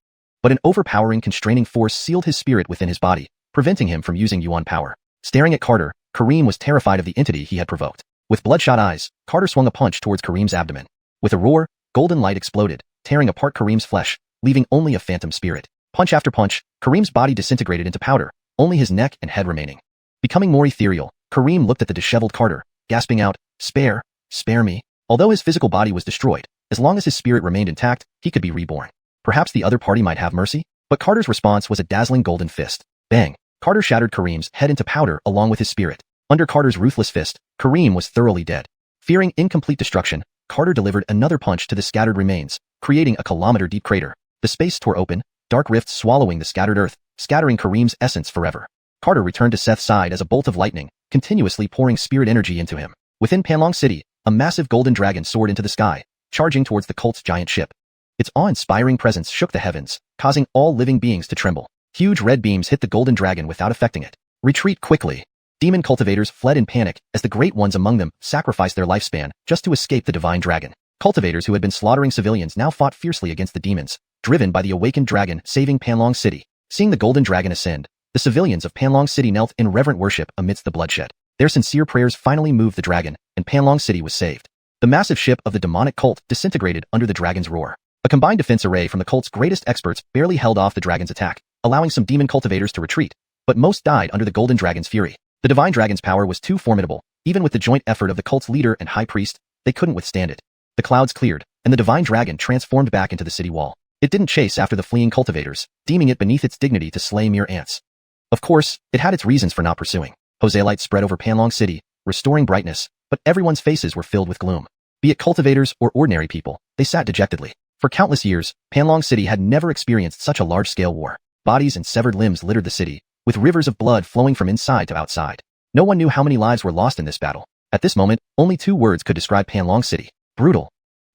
But an overpowering constraining force sealed his spirit within his body, preventing him from using Yuan power. Staring at Carter, Kareem was terrified of the entity he had provoked. With bloodshot eyes, Carter swung a punch towards Kareem's abdomen. With a roar, golden light exploded, tearing apart Kareem's flesh, leaving only a phantom spirit. Punch after punch, Kareem's body disintegrated into powder, only his neck and head remaining. Becoming more ethereal, Kareem looked at the disheveled Carter, gasping out, spare me. Although his physical body was destroyed, as long as his spirit remained intact, he could be reborn. Perhaps the other party might have mercy? But Carter's response was a dazzling golden fist. Bang! Carter shattered Kareem's head into powder along with his spirit. Under Carter's ruthless fist, Kareem was thoroughly dead. Fearing incomplete destruction, Carter delivered another punch to the scattered remains, creating a kilometer-deep crater. The space tore open, dark rifts swallowing the scattered earth, scattering Kareem's essence forever. Carter returned to Seth's side as a bolt of lightning, continuously pouring spirit energy into him. Within Panlong City, a massive golden dragon soared into the sky, charging towards the cult's giant ship. Its awe-inspiring presence shook the heavens, causing all living beings to tremble. Huge red beams hit the golden dragon without affecting it. Retreat quickly. Demon cultivators fled in panic as the great ones among them sacrificed their lifespan just to escape the divine dragon. Cultivators who had been slaughtering civilians now fought fiercely against the demons, driven by the awakened dragon saving Panlong City. Seeing the golden dragon ascend, the civilians of Panlong City knelt in reverent worship amidst the bloodshed. Their sincere prayers finally moved the dragon, and Panlong City was saved. The massive ship of the demonic cult disintegrated under the dragon's roar. A combined defense array from the cult's greatest experts barely held off the dragon's attack, allowing some demon cultivators to retreat, but most died under the golden dragon's fury. The divine dragon's power was too formidable. Even with the joint effort of the cult's leader and high priest, they couldn't withstand it. The clouds cleared, and the divine dragon transformed back into the city wall. It didn't chase after the fleeing cultivators, deeming it beneath its dignity to slay mere ants. Of course, it had its reasons for not pursuing. Jose light spread over Panlong City, restoring brightness, but everyone's faces were filled with gloom. Be it cultivators or ordinary people, they sat dejectedly. For countless years, Panlong City had never experienced such a large-scale war. Bodies and severed limbs littered the city, with rivers of blood flowing from inside to outside. No one knew how many lives were lost in this battle. At this moment, only 2 words could describe Panlong City. Brutal.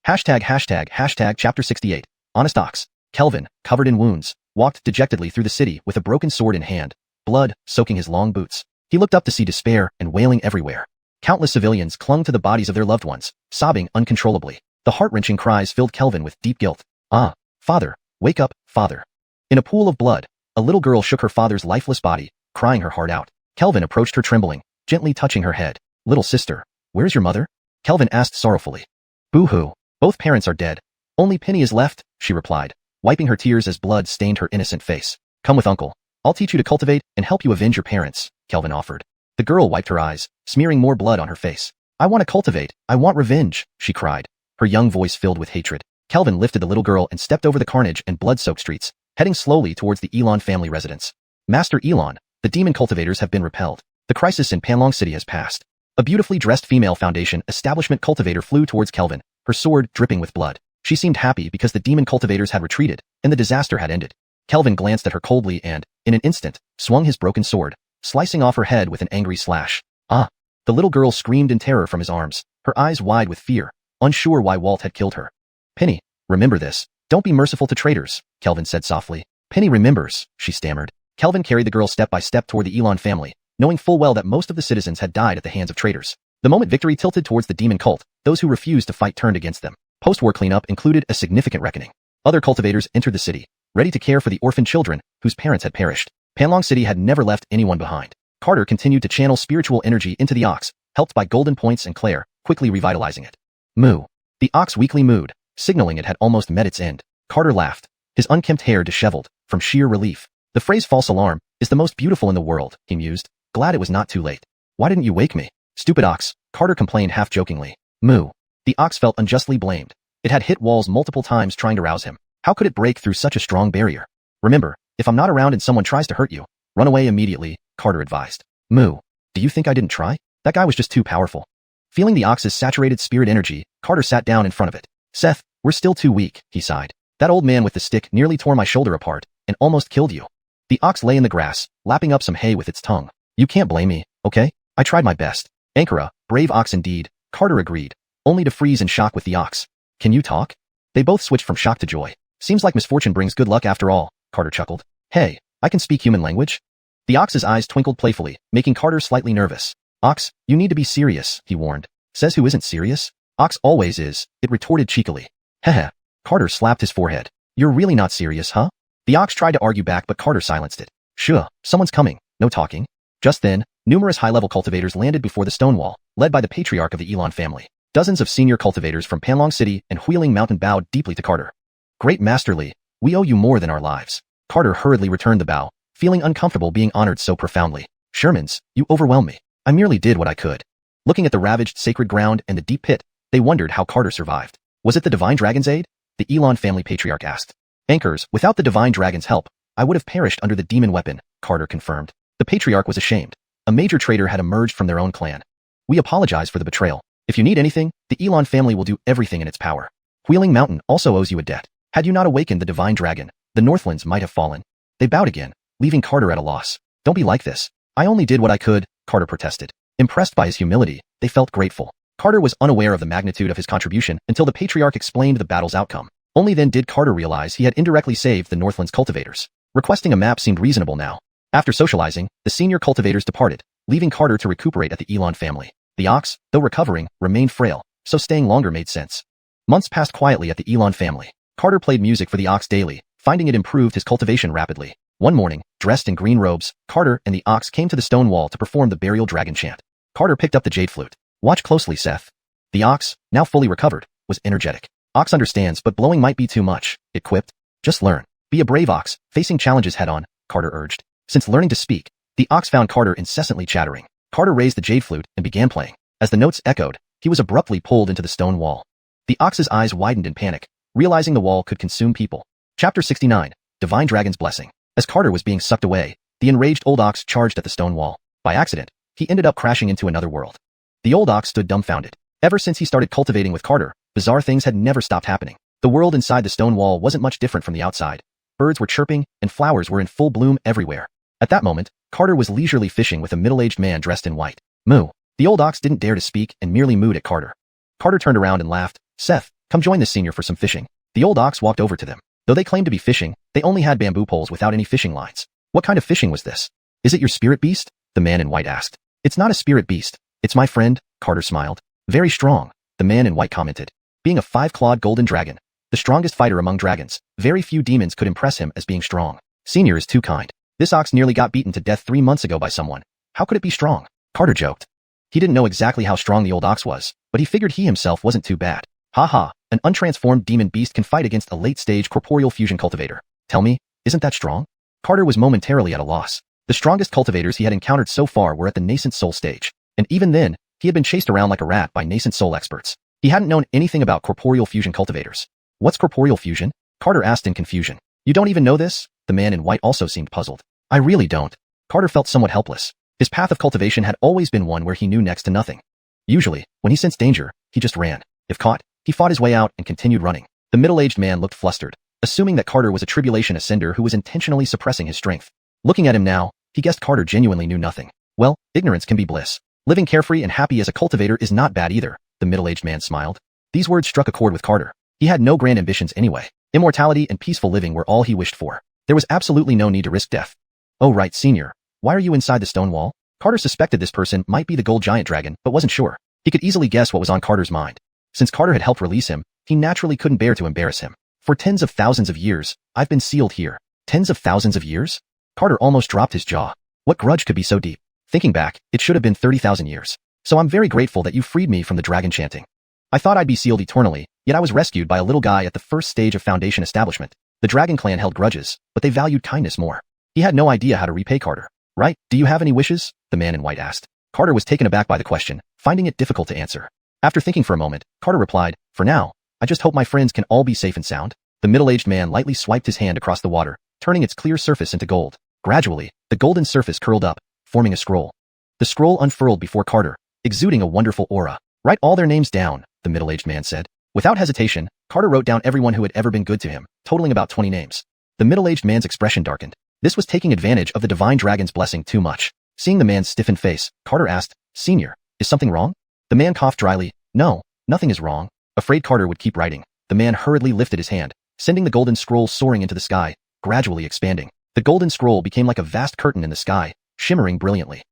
##### Chapter 68. Honest Ox. Kelvin, covered in wounds, walked dejectedly through the city with a broken sword in hand, blood soaking his long boots. He looked up to see despair and wailing everywhere. Countless civilians clung to the bodies of their loved ones, sobbing uncontrollably. The heart-wrenching cries filled Kelvin with deep guilt. Ah, father, wake up, father. In a pool of blood, a little girl shook her father's lifeless body, crying her heart out. Kelvin approached her trembling, gently touching her head. Little sister, where's your mother? Kelvin asked sorrowfully. Boo-hoo, both parents are dead. Only Penny is left, she replied, wiping her tears as blood stained her innocent face. Come with uncle. I'll teach you to cultivate and help you avenge your parents, Kelvin offered. The girl wiped her eyes, smearing more blood on her face. I want to cultivate, I want revenge, she cried, her young voice filled with hatred. Kelvin lifted the little girl and stepped over the carnage and blood-soaked streets, heading slowly towards the Elon family residence. Master Elon, the demon cultivators have been repelled. The crisis in Panlong City has passed. A beautifully dressed female Foundation establishment cultivator flew towards Kelvin, her sword dripping with blood. She seemed happy because the demon cultivators had retreated, and the disaster had ended. Kelvin glanced at her coldly and, in an instant, swung his broken sword, slicing off her head with an angry slash. Ah! The little girl screamed in terror from his arms, her eyes wide with fear, unsure why Walt had killed her. Penny, remember this. Don't be merciful to traitors, Kelvin said softly. Penny remembers, she stammered. Kelvin carried the girl step by step toward the Elon family, knowing full well that most of the citizens had died at the hands of traitors. The moment victory tilted towards the demon cult, those who refused to fight turned against them. Post-war cleanup included a significant reckoning. Other cultivators entered the city, ready to care for the orphan children whose parents had perished. Panlong City had never left anyone behind. Carter continued to channel spiritual energy into the ox, helped by golden points and Claire, quickly revitalizing it. Moo. The ox weakly mooed, signaling it had almost met its end. Carter laughed, his unkempt hair disheveled, from sheer relief. The phrase false alarm is the most beautiful in the world, he mused, glad it was not too late. Why didn't you wake me? Stupid ox, Carter complained half-jokingly. Moo. The ox felt unjustly blamed. It had hit walls multiple times trying to rouse him. How could it break through such a strong barrier? Remember, if I'm not around and someone tries to hurt you, run away immediately, Carter advised. Moo. Do you think I didn't try? That guy was just too powerful. Feeling the ox's saturated spirit energy, Carter sat down in front of it. Seth, we're still too weak, he sighed. That old man with the stick nearly tore my shoulder apart and almost killed you. The ox lay in the grass, lapping up some hay with its tongue. You can't blame me, okay? I tried my best. Ankara, brave ox indeed, Carter agreed, only to freeze in shock with the ox. Can you talk? They both switched from shock to joy. Seems like misfortune brings good luck after all, Carter chuckled. Hey, I can speak human language? The ox's eyes twinkled playfully, making Carter slightly nervous. Ox, you need to be serious, he warned. Says who isn't serious? Ox always is, it retorted cheekily. Heh. Carter slapped his forehead. You're really not serious, huh? The ox tried to argue back but Carter silenced it. Sure, someone's coming, no talking. Just then, numerous high-level cultivators landed before the stone wall, led by the patriarch of the Elon family. Dozens of senior cultivators from Panlong City and Wheeling Mountain bowed deeply to Carter. Great Master Li, we owe you more than our lives. Carter hurriedly returned the bow, feeling uncomfortable being honored so profoundly. Shermans, you overwhelm me. I merely did what I could. Looking at the ravaged sacred ground and the deep pit, they wondered how Carter survived. Was it the Divine Dragon's aid? The Elon family patriarch asked. Anchors, without the Divine Dragon's help, I would have perished under the demon weapon, Carter confirmed. The patriarch was ashamed. A major traitor had emerged from their own clan. We apologize for the betrayal. If you need anything, the Elon family will do everything in its power. Wheeling Mountain also owes you a debt. Had you not awakened the Divine Dragon, the Northlands might have fallen. They bowed again, leaving Carter at a loss. Don't be like this. I only did what I could, Carter protested. Impressed by his humility, they felt grateful. Carter was unaware of the magnitude of his contribution until the patriarch explained the battle's outcome. Only then did Carter realize he had indirectly saved the Northlands cultivators. Requesting a map seemed reasonable now. After socializing, the senior cultivators departed, leaving Carter to recuperate at the Elon family. The ox, though recovering, remained frail, so staying longer made sense. Months passed quietly at the Elon family. Carter played music for the ox daily, finding it improved his cultivation rapidly. One morning, dressed in green robes, Carter and the ox came to the stone wall to perform the burial dragon chant. Carter picked up the jade flute. Watch closely, Seth. The ox, now fully recovered, was energetic. Ox understands, but blowing might be too much, it quipped. Just learn. Be a brave ox, facing challenges head-on, Carter urged. Since learning to speak, the ox found Carter incessantly chattering. Carter raised the jade flute and began playing. As the notes echoed, he was abruptly pulled into the stone wall. The ox's eyes widened in panic, realizing the wall could consume people. Chapter 69, Divine Dragon's Blessing. As Carter was being sucked away, the enraged old ox charged at the stone wall. By accident, he ended up crashing into another world. The old ox stood dumbfounded. Ever since he started cultivating with Carter, bizarre things had never stopped happening. The world inside the stone wall wasn't much different from the outside. Birds were chirping, and flowers were in full bloom everywhere. At that moment, Carter was leisurely fishing with a middle-aged man dressed in white. Moo. The old ox didn't dare to speak and merely mooed at Carter. Carter turned around and laughed. Seth, come join this senior for some fishing. The old ox walked over to them. Though they claimed to be fishing, they only had bamboo poles without any fishing lines. What kind of fishing was this? Is it your spirit beast? The man in white asked. It's not a spirit beast. It's my friend, Carter smiled. Very strong, the man in white commented. Being a 5-clawed golden dragon, the strongest fighter among dragons, very few demons could impress him as being strong. Senior is too kind. This ox nearly got beaten to death 3 months ago by someone. How could it be strong? Carter joked. He didn't know exactly how strong the old ox was, but he figured he himself wasn't too bad. Ha, an untransformed demon beast can fight against a late-stage corporeal fusion cultivator. Tell me, isn't that strong? Carter was momentarily at a loss. The strongest cultivators he had encountered so far were at the nascent soul stage, and even then, he had been chased around like a rat by nascent soul experts. He hadn't known anything about corporeal fusion cultivators. What's corporeal fusion? Carter asked in confusion. You don't even know this? The man in white also seemed puzzled. I really don't. Carter felt somewhat helpless. His path of cultivation had always been one where he knew next to nothing. Usually, when he sensed danger, he just ran. If caught, he fought his way out and continued running. The middle-aged man looked flustered, assuming that Carter was a Tribulation ascender who was intentionally suppressing his strength. Looking at him now, he guessed Carter genuinely knew nothing. Well, ignorance can be bliss. Living carefree and happy as a cultivator is not bad either, the middle-aged man smiled. These words struck a chord with Carter. He had no grand ambitions anyway. Immortality and peaceful living were all he wished for. There was absolutely no need to risk death. Oh right, senior. Why are you inside the stone wall? Carter suspected this person might be the gold giant dragon, but wasn't sure. He could easily guess what was on Carter's mind. Since Carter had helped release him, he naturally couldn't bear to embarrass him. For tens of thousands of years, I've been sealed here. Tens of thousands of years? Carter almost dropped his jaw. What grudge could be so deep? Thinking back, it should have been 30,000 years. So I'm very grateful that you freed me from the dragon chanting. I thought I'd be sealed eternally, yet I was rescued by a little guy at the first stage of Foundation establishment. The dragon clan held grudges, but they valued kindness more. He had no idea how to repay Carter. Right? Do you have any wishes? The man in white asked. Carter was taken aback by the question, finding it difficult to answer. After thinking for a moment, Carter replied, for now, I just hope my friends can all be safe and sound. The middle-aged man lightly swiped his hand across the water, turning its clear surface into gold. Gradually, the golden surface curled up, forming a scroll. The scroll unfurled before Carter, exuding a wonderful aura. Write all their names down, the middle-aged man said. Without hesitation, Carter wrote down everyone who had ever been good to him, totaling about 20 names. The middle-aged man's expression darkened. This was taking advantage of the divine dragon's blessing too much. Seeing the man's stiffened face, Carter asked, Senior, is something wrong? The man coughed dryly. No, nothing is wrong. Afraid Carter would keep writing, the man hurriedly lifted his hand, sending the golden scroll soaring into the sky, gradually expanding. The golden scroll became like a vast curtain in the sky, shimmering brilliantly.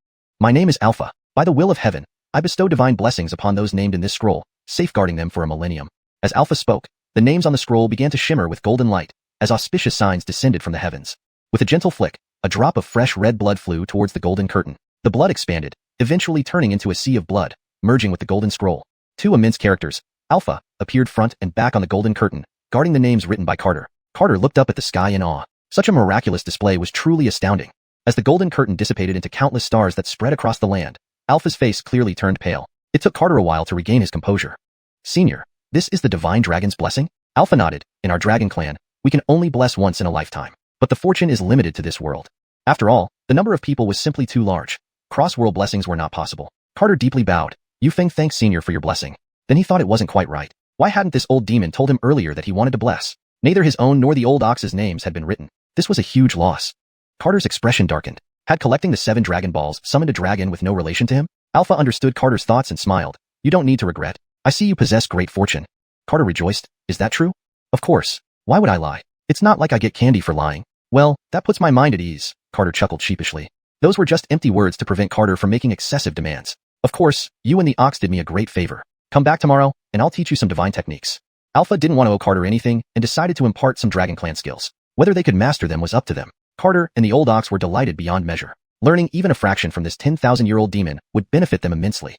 My name is Alpha. By the will of heaven, I bestow divine blessings upon those named in this scroll, safeguarding them for a millennium. As Alpha spoke, the names on the scroll began to shimmer with golden light, as auspicious signs descended from the heavens. With a gentle flick, a drop of fresh red blood flew towards the golden curtain. The blood expanded, eventually turning into a sea of blood, merging with the golden scroll. Two immense characters, Alpha, appeared front and back on the golden curtain, guarding the names written by Carter. Carter looked up at the sky in awe. Such a miraculous display was truly astounding. As the golden curtain dissipated into countless stars that spread across the land, Alpha's face clearly turned pale. It took Carter a while to regain his composure. Senior, this is the divine dragon's blessing? Alpha nodded. In our dragon clan, we can only bless once in a lifetime. But the fortune is limited to this world. After all, the number of people was simply too large. Cross-world blessings were not possible. Carter deeply bowed. Yufeng thanked Senior for your blessing. Then he thought it wasn't quite right. Why hadn't this old demon told him earlier that he wanted to bless? Neither his own nor the old ox's names had been written. This was a huge loss. Carter's expression darkened. Had collecting the 7 Dragon Balls summoned a dragon with no relation to him? Alpha understood Carter's thoughts and smiled. You don't need to regret. I see you possess great fortune. Carter rejoiced. Is that true? Of course. Why would I lie? It's not like I get candy for lying. Well, that puts my mind at ease, Carter chuckled sheepishly. Those were just empty words to prevent Carter from making excessive demands. Of course, you and the ox did me a great favor. Come back tomorrow, and I'll teach you some divine techniques. Alpha didn't want to owe Carter anything, and decided to impart some Dragon Clan skills. Whether they could master them was up to them. Carter and the old ox were delighted beyond measure. Learning even a fraction from this 10,000-year-old demon would benefit them immensely.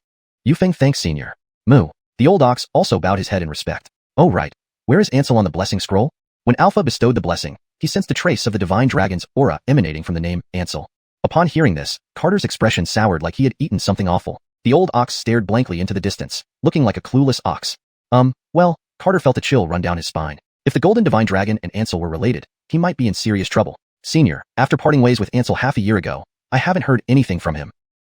Yufeng thanks Senior. Moo. The old ox also bowed his head in respect. Oh right. Where is Ansel on the blessing scroll? When Alpha bestowed the blessing, he sensed a trace of the divine dragon's aura emanating from the name Ansel. Upon hearing this, Carter's expression soured like he had eaten something awful. The old ox stared blankly into the distance, looking like a clueless ox. Well, Carter felt a chill run down his spine. If the golden divine dragon and Ansel were related, he might be in serious trouble. Senior, after parting ways with Ansel half a year ago, I haven't heard anything from him.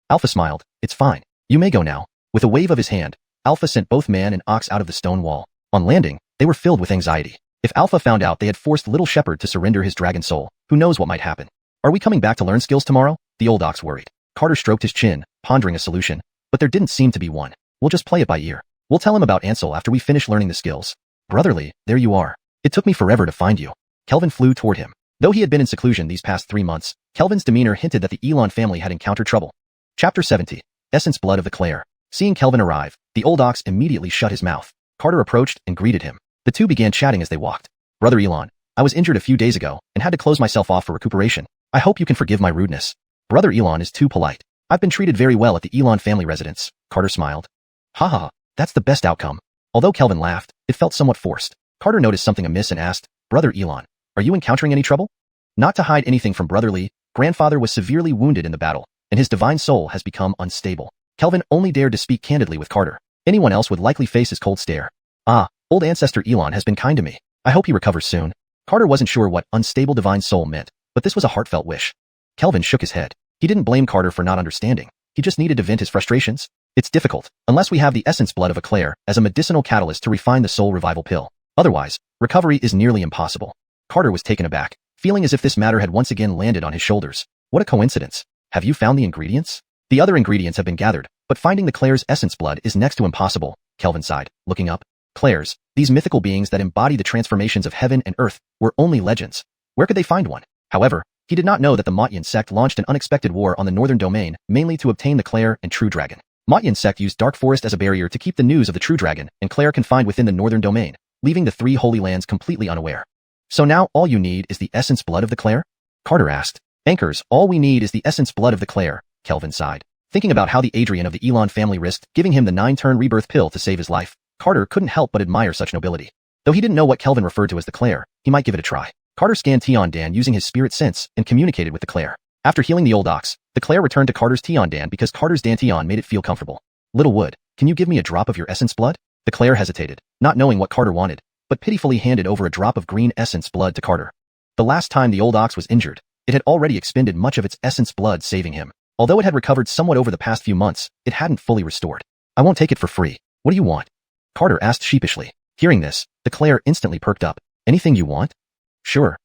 Alpha smiled. It's fine. You may go now. With a wave of his hand, Alpha sent both man and ox out of the stone wall. On landing, they were filled with anxiety. If Alpha found out they had forced Little Shepherd to surrender his dragon soul, who knows what might happen. Are we coming back to learn skills tomorrow? The old ox worried. Carter stroked his chin, pondering a solution, but there didn't seem to be one. We'll just play it by ear. We'll tell him about Ansel after we finish learning the skills. Brotherly, there you are. It took me forever to find you. Kelvin flew toward him. Though he had been in seclusion these past 3 months, Kelvin's demeanor hinted that the Elon family had encountered trouble. Chapter 70. Essence Blood of the Claire. Seeing Kelvin arrive, the old ox immediately shut his mouth. Carter approached and greeted him. The two began chatting as they walked. Brother Elon, I was injured a few days ago and had to close myself off for recuperation. I hope you can forgive my rudeness. Brother Elon is too polite. I've been treated very well at the Elon family residence. Carter smiled. Haha, that's the best outcome. Although Kelvin laughed, it felt somewhat forced. Carter noticed something amiss and asked, Brother Elon, are you encountering any trouble? Not to hide anything from Brother Lee, grandfather was severely wounded in the battle, and his divine soul has become unstable. Kelvin only dared to speak candidly with Carter. Anyone else would likely face his cold stare. Ah, old ancestor Elon has been kind to me. I hope he recovers soon. Carter wasn't sure what unstable divine soul meant, but this was a heartfelt wish. Kelvin shook his head. He didn't blame Carter for not understanding. He just needed to vent his frustrations. It's difficult, unless we have the essence blood of a Claire as a medicinal catalyst to refine the soul revival pill. Otherwise, recovery is nearly impossible. Carter was taken aback, feeling as if this matter had once again landed on his shoulders. What a coincidence. Have you found the ingredients? The other ingredients have been gathered, but finding the Claire's essence blood is next to impossible, Kelvin sighed, looking up. Claires, these mythical beings that embody the transformations of heaven and earth, were only legends. Where could they find one? However, he did not know that the Motyan sect launched an unexpected war on the northern domain, mainly to obtain the Claire and True Dragon. Motyan sect used Dark Forest as a barrier to keep the news of the True Dragon and Claire confined within the northern domain, leaving the three Holy Lands completely unaware. So now all you need is the essence blood of the Claire? Carter asked. Anchors, all we need is the essence blood of the Claire, Kelvin sighed. Thinking about how the Adrian of the Elon family risked giving him the 9-turn rebirth pill to save his life, Carter couldn't help but admire such nobility. Though he didn't know what Kelvin referred to as the Claire, he might give it a try. Carter scanned Tiandan using his spirit sense and communicated with the Claire. After healing the old ox, the Claire returned to Carter's Tiandan because Carter's Dantian made it feel comfortable. Little Wood, can you give me a drop of your essence blood? The Claire hesitated, not knowing what Carter wanted, but pitifully handed over a drop of green essence blood to Carter. The last time the old ox was injured, it had already expended much of its essence blood saving him. Although it had recovered somewhat over the past few months, it hadn't fully restored. I won't take it for free. What do you want? Carter asked sheepishly. Hearing this, the Claire instantly perked up. Anything you want? Sure.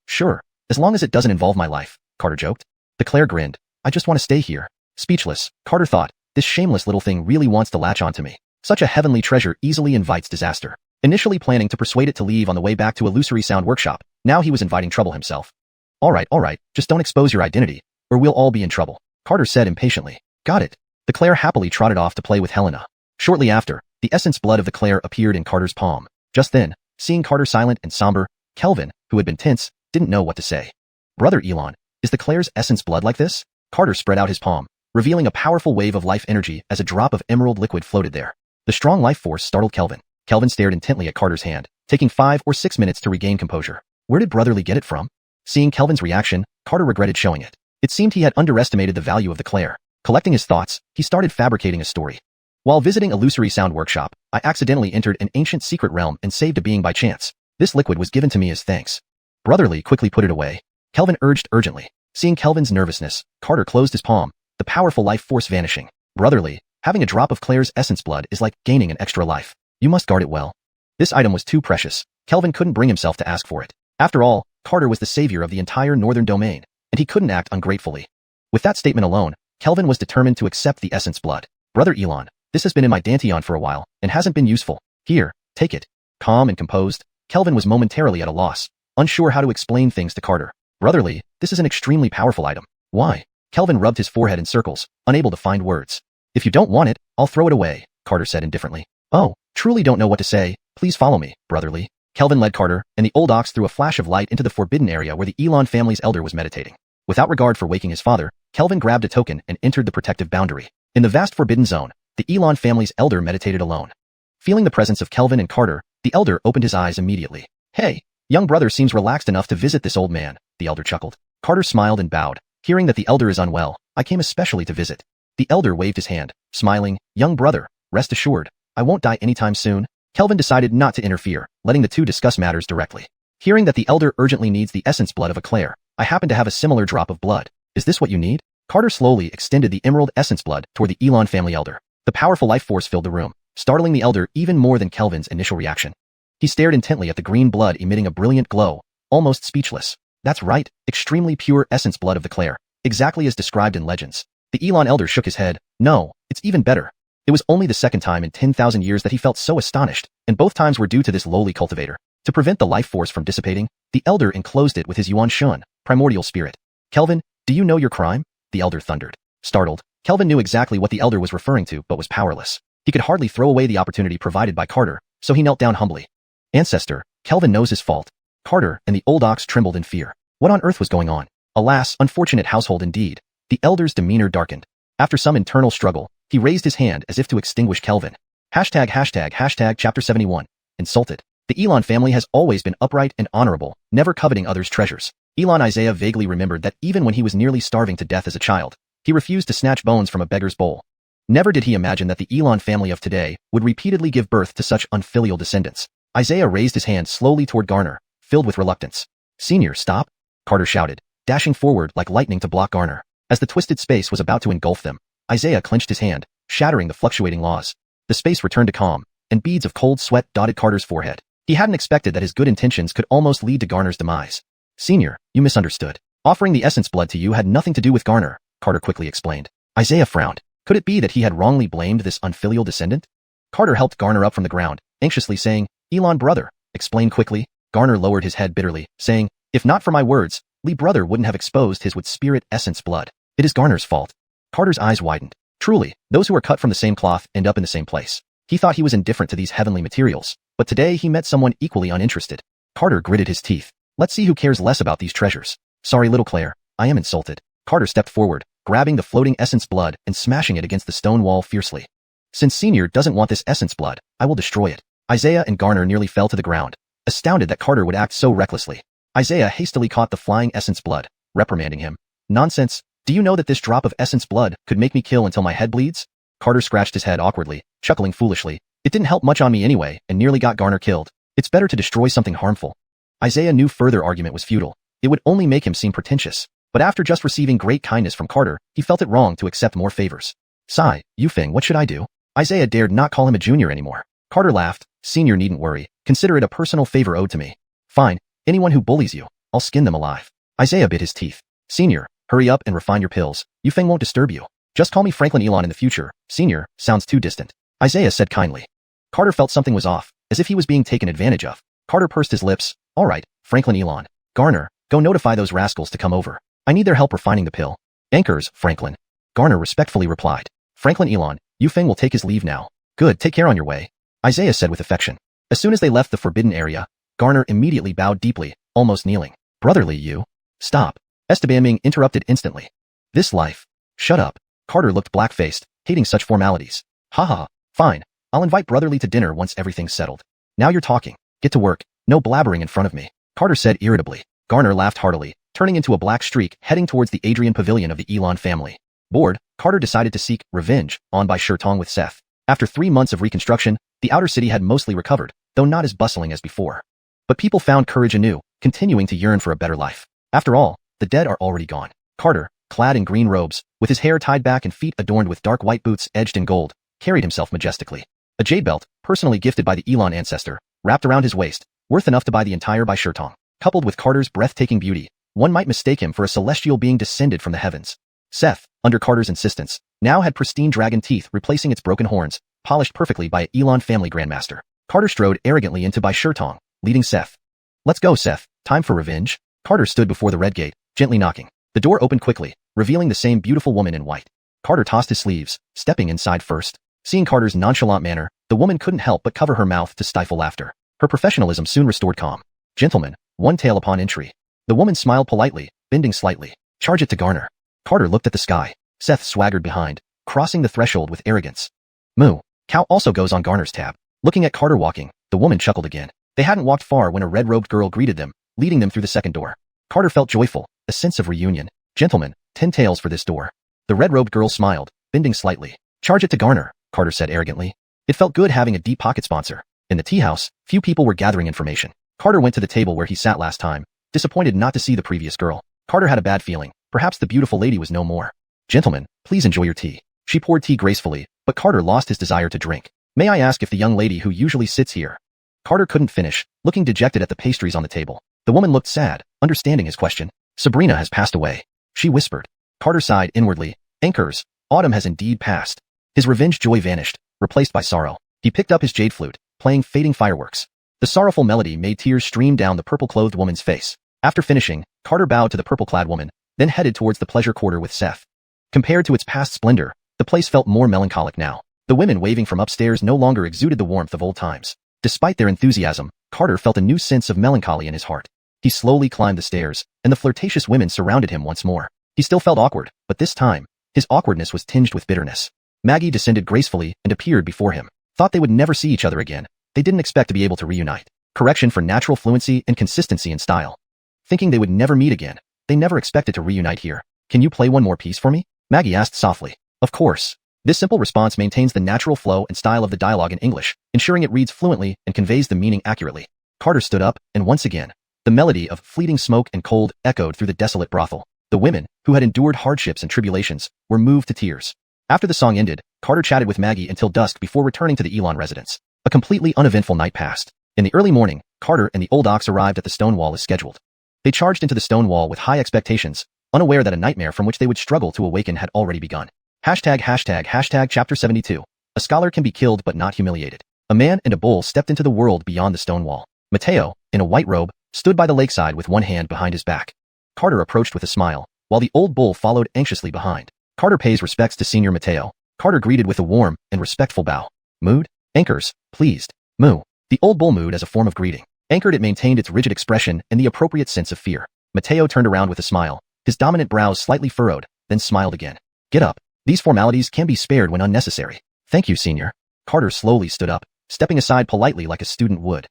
As long as it doesn't involve my life, Carter joked. The Claire grinned. I just want to stay here. Speechless, Carter thought, this shameless little thing really wants to latch onto me. Such a heavenly treasure easily invites disaster. Initially planning to persuade it to leave on the way back to Illusory Sound Workshop, now he was inviting trouble himself. All right, just don't expose your identity, or we'll all be in trouble, Carter said impatiently. Got it. The Claire happily trotted off to play with Helena. Shortly after, the essence blood of the Claire appeared in Carter's palm. Just then, seeing Carter silent and somber, Kelvin, who had been tense, didn't know what to say. Brother Elon, is the Claire's essence blood like this? Carter spread out his palm, revealing a powerful wave of life energy as a drop of emerald liquid floated there. The strong life force startled Kelvin. Kelvin stared intently at Carter's hand, taking 5 or 6 minutes to regain composure. Where did Brotherly get it from? Seeing Kelvin's reaction, Carter regretted showing it. It seemed he had underestimated the value of the Claire. Collecting his thoughts, he started fabricating a story. While visiting Illusory Sound Workshop, I accidentally entered an ancient secret realm and saved a being by chance. This liquid was given to me as thanks. Brotherly quickly put it away. Kelvin urged urgently. Seeing Kelvin's nervousness, Carter closed his palm, the powerful life force vanishing. Brotherly, having a drop of Claire's essence blood is like gaining an extra life. You must guard it well. This item was too precious. Kelvin couldn't bring himself to ask for it. After all, Carter was the savior of the entire northern domain, and he couldn't act ungratefully. With that statement alone, Kelvin was determined to accept the essence blood. Brother Elon, this has been in my Dantian for a while, and hasn't been useful. Here, take it. Calm and composed, Kelvin was momentarily at a loss, unsure how to explain things to Carter. Brotherly, this is an extremely powerful item. Why? Kelvin rubbed his forehead in circles, unable to find words. If you don't want it, I'll throw it away, Carter said indifferently. Oh, truly don't know what to say. Please follow me, Brotherly. Kelvin led Carter, and the old ox threw a flash of light into the forbidden area where the Elon family's elder was meditating. Without regard for waking his father, Kelvin grabbed a token and entered the protective boundary. In the vast forbidden zone, the Elon family's elder meditated alone. Feeling the presence of Kelvin and Carter, the elder opened his eyes immediately. Hey, young brother seems relaxed enough to visit this old man, the elder chuckled. Carter smiled and bowed. Hearing that the elder is unwell, I came especially to visit. The elder waved his hand, smiling. Young brother, rest assured, I won't die anytime soon. Kelvin decided not to interfere, letting the two discuss matters directly. Hearing that the elder urgently needs the essence blood of a Claire, I happen to have a similar drop of blood. Is this what you need? Carter slowly extended the emerald essence blood toward the Elon family elder. The powerful life force filled the room, startling the elder even more than Kelvin's initial reaction. He stared intently at the green blood emitting a brilliant glow, almost speechless. That's right, extremely pure essence blood of the Claire, exactly as described in legends. The Elon elder shook his head. No, it's even better. It was only the second time in 10,000 years that he felt so astonished, and both times were due to this lowly cultivator. To prevent the life force from dissipating, the elder enclosed it with his Yuan Shun, primordial spirit. Kelvin, do you know your crime? The elder thundered. Startled, Kelvin knew exactly what the elder was referring to but was powerless. He could hardly throw away the opportunity provided by Carter, so he knelt down humbly. Ancestor, Kelvin knows his fault. Carter and the old ox trembled in fear. What on earth was going on? Alas, unfortunate household indeed. The elder's demeanor darkened. After some internal struggle, he raised his hand as if to extinguish Kelvin. ####Chapter 71. Insulted. The Elon family has always been upright and honorable, never coveting others' treasures. Elon Isaiah vaguely remembered that even when he was nearly starving to death as a child, he refused to snatch bones from a beggar's bowl. Never did he imagine that the Elon family of today would repeatedly give birth to such unfilial descendants. Isaiah raised his hand slowly toward Garner, filled with reluctance. Senior, stop! Carter shouted, dashing forward like lightning to block Garner. As the twisted space was about to engulf them, Isaiah clenched his hand, shattering the fluctuating laws. The space returned to calm, and beads of cold sweat dotted Carter's forehead. He hadn't expected that his good intentions could almost lead to Garner's demise. Senior, you misunderstood. Offering the essence blood to you had nothing to do with Garner, Carter quickly explained. Isaiah frowned. Could it be that he had wrongly blamed this unfilial descendant? Carter helped Garner up from the ground, anxiously saying, Elon brother, explain quickly. Garner lowered his head bitterly, saying, if not for my words, Lee brother wouldn't have exposed his with spirit essence blood. It is Garner's fault. Carter's eyes widened. Truly, those who are cut from the same cloth end up in the same place. He thought he was indifferent to these heavenly materials, but today he met someone equally uninterested. Carter gritted his teeth. Let's see who cares less about these treasures. Sorry, little Claire, I am insulted. Carter stepped forward, grabbing the floating essence blood and smashing it against the stone wall fiercely. Since Senior doesn't want this essence blood, I will destroy it. Isaiah and Garner nearly fell to the ground, astounded that Carter would act so recklessly. Isaiah hastily caught the flying essence blood, reprimanding him. Nonsense. Do you know that this drop of essence blood could make me kill until my head bleeds? Carter scratched his head awkwardly, chuckling foolishly. It didn't help much on me anyway and nearly got Garner killed. It's better to destroy something harmful. Isaiah knew further argument was futile. It would only make him seem pretentious. But after just receiving great kindness from Carter, he felt it wrong to accept more favors. Sigh, Yufeng, what should I do? Isaiah dared not call him a junior anymore. Carter laughed. Senior needn't worry. Consider it a personal favor owed to me. Fine. Anyone who bullies you, I'll skin them alive. Isaiah bit his teeth. Senior, hurry up and refine your pills. Yufeng won't disturb you. Just call me Franklin Elon in the future. Senior sounds too distant. Isaiah said kindly. Carter felt something was off, as if he was being taken advantage of. Carter pursed his lips. All right, Franklin Elon. Garner, go notify those rascals to come over. I need their help refining the pill. Anchors, Franklin. Garner respectfully replied. Franklin Elon, Yufeng will take his leave now. Good, take care on your way. Isaiah said with affection. As soon as they left the forbidden area, Garner immediately bowed deeply, almost kneeling. Brotherly, you. Stop. Esteban being interrupted instantly. This life. Shut up. Carter looked black-faced, hating such formalities. Haha, fine. I'll invite Brotherly to dinner once everything's settled. Now you're talking. Get to work. No blabbering in front of me. Carter said irritably. Garner laughed heartily, turning into a black streak heading towards the Adrian pavilion of the Elon family. Bored, Carter decided to seek revenge on by Shirtong with Seth. After 3 months of reconstruction, the outer city had mostly recovered, though not as bustling as before. But people found courage anew, continuing to yearn for a better life. After all, the dead are already gone. Carter, clad in green robes, with his hair tied back and feet adorned with dark white boots edged in gold, carried himself majestically. A jade belt, personally gifted by the Elon ancestor, wrapped around his waist, worth enough to buy the entire by Shirtong. Coupled with Carter's breathtaking beauty, one might mistake him for a celestial being descended from the heavens. Seth, under Carter's insistence, now had pristine dragon teeth replacing its broken horns, polished perfectly by an Elon family grandmaster. Carter strode arrogantly into by Shirtong, leading Seth. Let's go, Seth. Time for revenge. Carter stood before the red gate, gently knocking. The door opened quickly, revealing the same beautiful woman in white. Carter tossed his sleeves, stepping inside first. Seeing Carter's nonchalant manner, the woman couldn't help but cover her mouth to stifle laughter. Her professionalism soon restored calm. Gentlemen, one tail upon entry. The woman smiled politely, bending slightly. Charge it to Garner. Carter looked at the sky. Seth swaggered behind, crossing the threshold with arrogance. Moo. Cow also goes on Garner's tab. Looking at Carter walking, the woman chuckled again. They hadn't walked far when a red-robed girl greeted them, leading them through the second door. Carter felt joyful, a sense of reunion. Gentlemen, 10 tails for this door. The red-robed girl smiled, bending slightly. Charge it to Garner, Carter said arrogantly. It felt good having a deep pocket sponsor. In the tea house, few people were gathering information. Carter went to the table where he sat last time, disappointed not to see the previous girl. Carter had a bad feeling. Perhaps the beautiful lady was no more. Gentlemen, please enjoy your tea. She poured tea gracefully, but Carter lost his desire to drink. May I ask if the young lady who usually sits here? Carter couldn't finish, looking dejected at the pastries on the table. The woman looked sad, understanding his question. Sabrina has passed away. She whispered. Carter sighed inwardly. Anchors, autumn has indeed passed. His revenge joy vanished, replaced by sorrow. He picked up his jade flute, playing fading fireworks. The sorrowful melody made tears stream down the purple-clothed woman's face. After finishing, Carter bowed to the purple-clad woman, then headed towards the pleasure quarter with Seth. Compared to its past splendor, the place felt more melancholic now. The women waving from upstairs no longer exuded the warmth of old times. Despite their enthusiasm, Carter felt a new sense of melancholy in his heart. He slowly climbed the stairs, and the flirtatious women surrounded him once more. He still felt awkward, but this time, his awkwardness was tinged with bitterness. Maggie descended gracefully and appeared before him. Thought they would never see each other again. They didn't expect to be able to reunite. Correction for natural fluency and consistency in style. Thinking they would never meet again, they never expected to reunite here. Can you play one more piece for me? Maggie asked softly. Of course. This simple response maintains the natural flow and style of the dialogue in English, ensuring it reads fluently and conveys the meaning accurately. Carter stood up, and once again, The melody of fleeting smoke and cold echoed through the desolate brothel. The women, who had endured hardships and tribulations, were moved to tears. After the song ended, Carter chatted with Maggie until dusk before returning to the Elon residence. A completely uneventful night passed. In the early morning, Carter and the old ox arrived at the stone wall as scheduled. They charged into the stone wall with high expectations, unaware that a nightmare from which they would struggle to awaken had already begun. ####Chapter 72. A scholar can be killed but not humiliated. A man and a bull stepped into the world beyond the stone wall. Mateo, in a white robe, stood by the lakeside with one hand behind his back. Carter approached with a smile, while the old bull followed anxiously behind. Carter pays respects to Senior Mateo. Carter greeted with a warm and respectful bow. Mood? Anchors, pleased. Moo. The old bull mooed as a form of greeting. Anchored, it maintained its rigid expression and the appropriate sense of fear. Mateo turned around with a smile, his dominant brows slightly furrowed, then smiled again. Get up. These formalities can be spared when unnecessary. Thank you, Senior. Carter slowly stood up, stepping aside politely like a student would.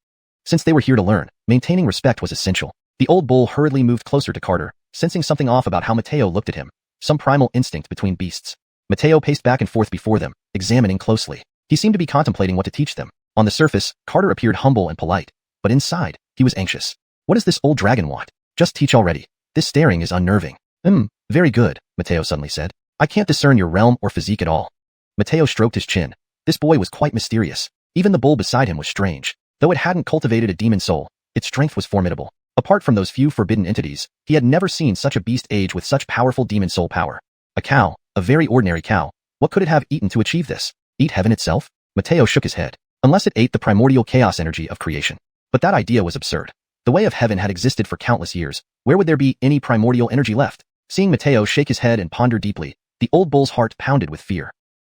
Since they were here to learn, maintaining respect was essential. The old bull hurriedly moved closer to Carter, sensing something off about how Mateo looked at him. Some primal instinct between beasts. Mateo paced back and forth before them, examining closely. He seemed to be contemplating what to teach them. On the surface, Carter appeared humble and polite, but inside, he was anxious. What does this old dragon want? Just teach already. This staring is unnerving. Very good, Mateo suddenly said. I can't discern your realm or physique at all. Mateo stroked his chin. This boy was quite mysterious. Even the bull beside him was strange. Though it hadn't cultivated a demon soul, its strength was formidable. Apart from those few forbidden entities, he had never seen such a beast age with such powerful demon soul power. A cow, a very ordinary cow. What could it have eaten to achieve this? Eat heaven itself? Mateo shook his head. Unless it ate the primordial chaos energy of creation. But that idea was absurd. The way of heaven had existed for countless years. Where would there be any primordial energy left? Seeing Mateo shake his head and ponder deeply, the old bull's heart pounded with fear.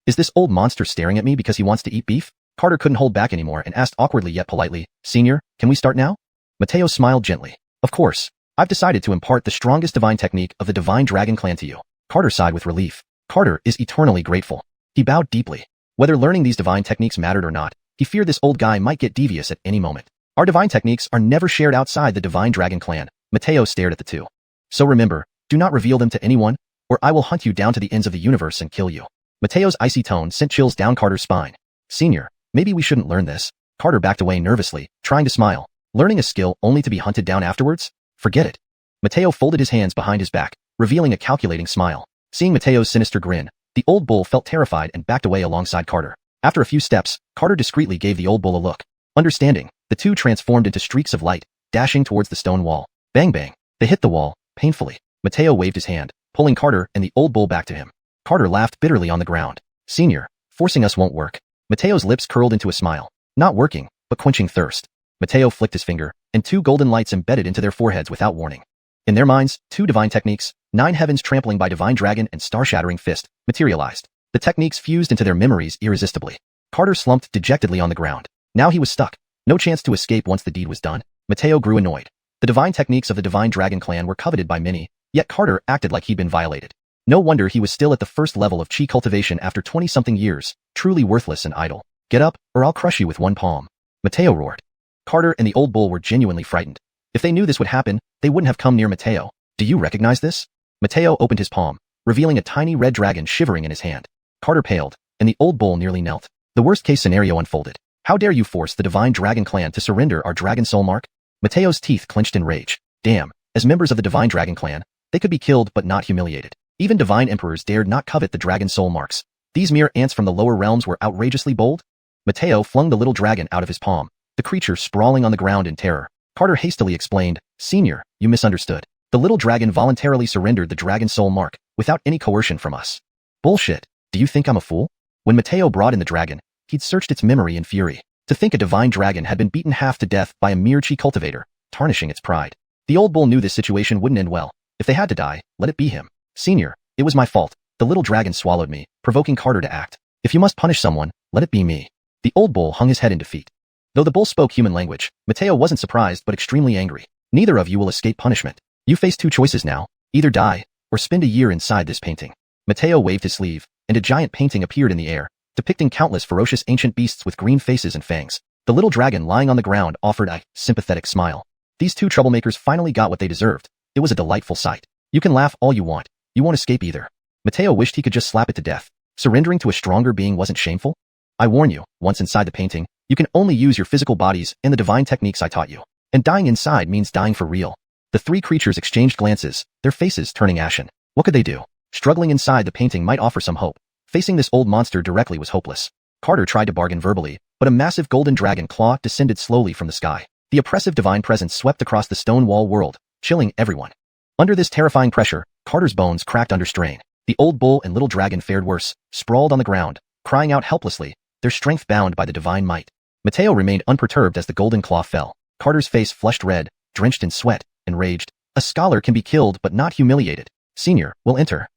Is this old monster staring at me because he wants to eat beef? Carter couldn't hold back anymore and asked awkwardly yet politely, Senior, can we start now? Mateo smiled gently. Of course. I've decided to impart the strongest divine technique of the Divine Dragon clan to you. Carter sighed with relief. Carter is eternally grateful. He bowed deeply. Whether learning these divine techniques mattered or not, he feared this old guy might get devious at any moment. Our divine techniques are never shared outside the Divine Dragon clan. Mateo stared at the two. So remember, do not reveal them to anyone, or I will hunt you down to the ends of the universe and kill you. Mateo's icy tone sent chills down Carter's spine. Senior, maybe we shouldn't learn this. Carter backed away nervously, trying to smile. Learning a skill only to be hunted down afterwards? Forget it. Mateo folded his hands behind his back, revealing a calculating smile. Seeing Mateo's sinister grin, the old bull felt terrified and backed away alongside Carter. After a few steps, Carter discreetly gave the old bull a look. Understanding, the two transformed into streaks of light, dashing towards the stone wall. Bang bang. They hit the wall, painfully. Mateo waved his hand, pulling Carter and the old bull back to him. Carter laughed bitterly on the ground. Senior, forcing us won't work. Mateo's lips curled into a smile. Not working, but quenching thirst. Mateo flicked his finger, and two golden lights embedded into their foreheads without warning. In their minds, two divine techniques, 9 heavens trampling by divine dragon and star-shattering fist, materialized. The techniques fused into their memories irresistibly. Carter slumped dejectedly on the ground. Now he was stuck. No chance to escape once the deed was done. Mateo grew annoyed. The divine techniques of the Divine Dragon clan were coveted by many, yet Carter acted like he'd been violated. No wonder he was still at the first level of chi cultivation after 20-something years, truly worthless and idle. Get up, or I'll crush you with one palm. Mateo roared. Carter and the old bull were genuinely frightened. If they knew this would happen, they wouldn't have come near Mateo. Do you recognize this? Mateo opened his palm, revealing a tiny red dragon shivering in his hand. Carter paled, and the old bull nearly knelt. The worst-case scenario unfolded. How dare you force the Divine Dragon clan to surrender our dragon soul mark? Mateo's teeth clenched in rage. Damn, as members of the Divine Dragon clan, they could be killed but not humiliated. Even divine emperors dared not covet the dragon soul marks. These mere ants from the lower realms were outrageously bold? Mateo flung the little dragon out of his palm, the creature sprawling on the ground in terror. Carter hastily explained, Senior, you misunderstood. The little dragon voluntarily surrendered the dragon soul mark, without any coercion from us. Bullshit. Do you think I'm a fool? When Mateo brought in the dragon, he'd searched its memory in fury. To think a divine dragon had been beaten half to death by a mere chi cultivator, tarnishing its pride. The old bull knew this situation wouldn't end well. If they had to die, let it be him. Senior, it was my fault. The little dragon swallowed me, provoking Carter to act. If you must punish someone, let it be me. The old bull hung his head in defeat. Though the bull spoke human language, Mateo wasn't surprised but extremely angry. Neither of you will escape punishment. You face two choices now. Either die, or spend a year inside this painting. Mateo waved his sleeve, and a giant painting appeared in the air, depicting countless ferocious ancient beasts with green faces and fangs. The little dragon lying on the ground offered a sympathetic smile. These two troublemakers finally got what they deserved. It was a delightful sight. You can laugh all you want. You won't escape either. Mateo wished he could just slap it to death. Surrendering to a stronger being wasn't shameful? I warn you, once inside the painting, you can only use your physical bodies and the divine techniques I taught you. And dying inside means dying for real. The three creatures exchanged glances, their faces turning ashen. What could they do? Struggling inside the painting might offer some hope. Facing this old monster directly was hopeless. Carter tried to bargain verbally, but a massive golden dragon claw descended slowly from the sky. The oppressive divine presence swept across the stone wall world, chilling everyone. Under this terrifying pressure, Carter's bones cracked under strain. The old bull and little dragon fared worse, sprawled on the ground, crying out helplessly, their strength bound by the divine might. Mateo remained unperturbed as the golden claw fell. Carter's face flushed red, drenched in sweat, enraged. A scholar can be killed but not humiliated. Senior will enter.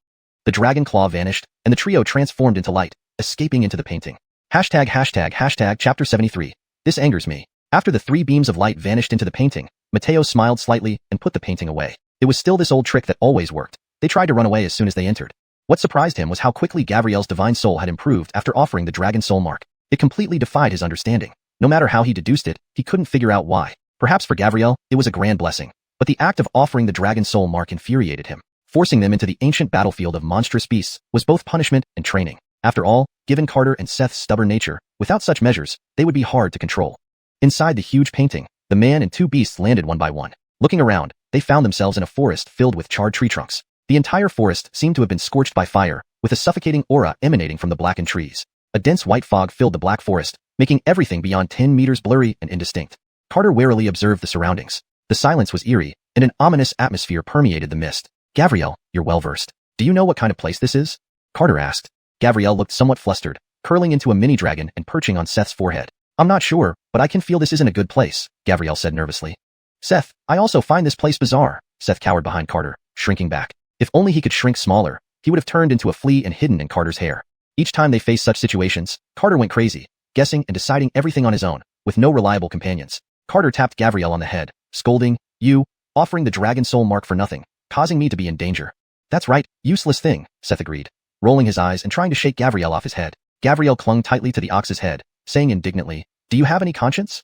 The dragon claw vanished, and the trio transformed into light, escaping into the painting. ##### Chapter 73. This angers me. After the three beams of light vanished into the painting, Mateo smiled slightly and put the painting away. It was still this old trick that always worked. They tried to run away as soon as they entered. What surprised him was how quickly Gabrielle's divine soul had improved after offering the dragon soul mark. It completely defied his understanding. No matter how he deduced it, he couldn't figure out why. Perhaps for Gabrielle, it was a grand blessing. But the act of offering the dragon soul mark infuriated him. Forcing them into the ancient battlefield of monstrous beasts was both punishment and training. After all, given Carter and Seth's stubborn nature, without such measures, they would be hard to control. Inside the huge painting, the man and two beasts landed one by one. Looking around, they found themselves in a forest filled with charred tree trunks. The entire forest seemed to have been scorched by fire, with a suffocating aura emanating from the blackened trees. A dense white fog filled the black forest, making everything beyond 10 meters blurry and indistinct. Carter warily observed the surroundings. The silence was eerie, and an ominous atmosphere permeated the mist. Gabrielle, you're well-versed. Do you know what kind of place this is? Carter asked. Gabrielle looked somewhat flustered, curling into a mini-dragon and perching on Seth's forehead. I'm not sure, but I can feel this isn't a good place, Gabrielle said nervously. Seth, I also find this place bizarre. Seth cowered behind Carter, shrinking back. If only he could shrink smaller, he would have turned into a flea and hidden in Carter's hair. Each time they faced such situations, Carter went crazy, guessing and deciding everything on his own, with no reliable companions. Carter tapped Gabrielle on the head, scolding, You, offering the dragon soul mark for nothing, causing me to be in danger. That's right, useless thing, Seth agreed, rolling his eyes and trying to shake Gabrielle off his head. Gabrielle clung tightly to the ox's head, saying indignantly, Do you have any conscience?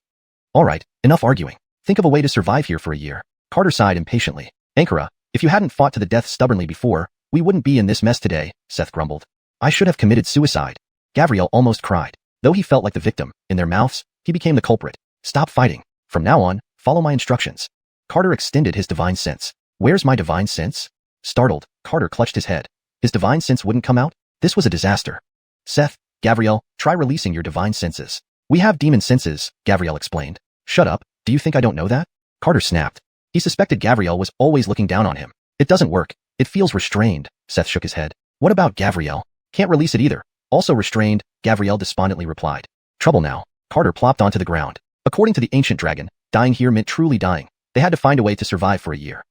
All right, enough arguing. Think of a way to survive here for a year. Carter sighed impatiently. Ankara, if you hadn't fought to the death stubbornly before, we wouldn't be in this mess today, Seth grumbled. I should have committed suicide. Gabrielle almost cried. Though he felt like the victim, in their mouths, he became the culprit. Stop fighting. From now on, follow my instructions. Carter extended his divine sense. Where's my divine sense? Startled, Carter clutched his head. His divine sense wouldn't come out? This was a disaster. Seth, Gabrielle, try releasing your divine senses. We have demon senses, Gabrielle explained. Shut up, do you think I don't know that? Carter snapped. He suspected Gabrielle was always looking down on him. It doesn't work. It feels restrained, Seth shook his head. What about Gabrielle? Can't release it either. Also restrained, Gabrielle despondently replied. Trouble now. Carter plopped onto the ground. According to the ancient dragon, dying here meant truly dying. They had to find a way to survive for a year.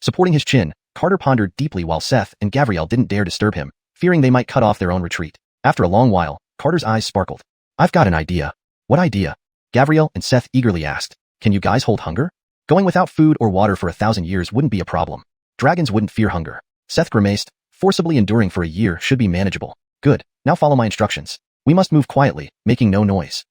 Supporting his chin, Carter pondered deeply while Seth and Gabrielle didn't dare disturb him, fearing they might cut off their own retreat. After a long while, Carter's eyes sparkled. I've got an idea. What idea? Gabrielle and Seth eagerly asked. Can you guys hold hunger? Going without food or water for 1,000 years wouldn't be a problem. Dragons wouldn't fear hunger. Seth grimaced. Forcibly enduring for a year should be manageable. Good, now follow my instructions. We must move quietly, making no noise.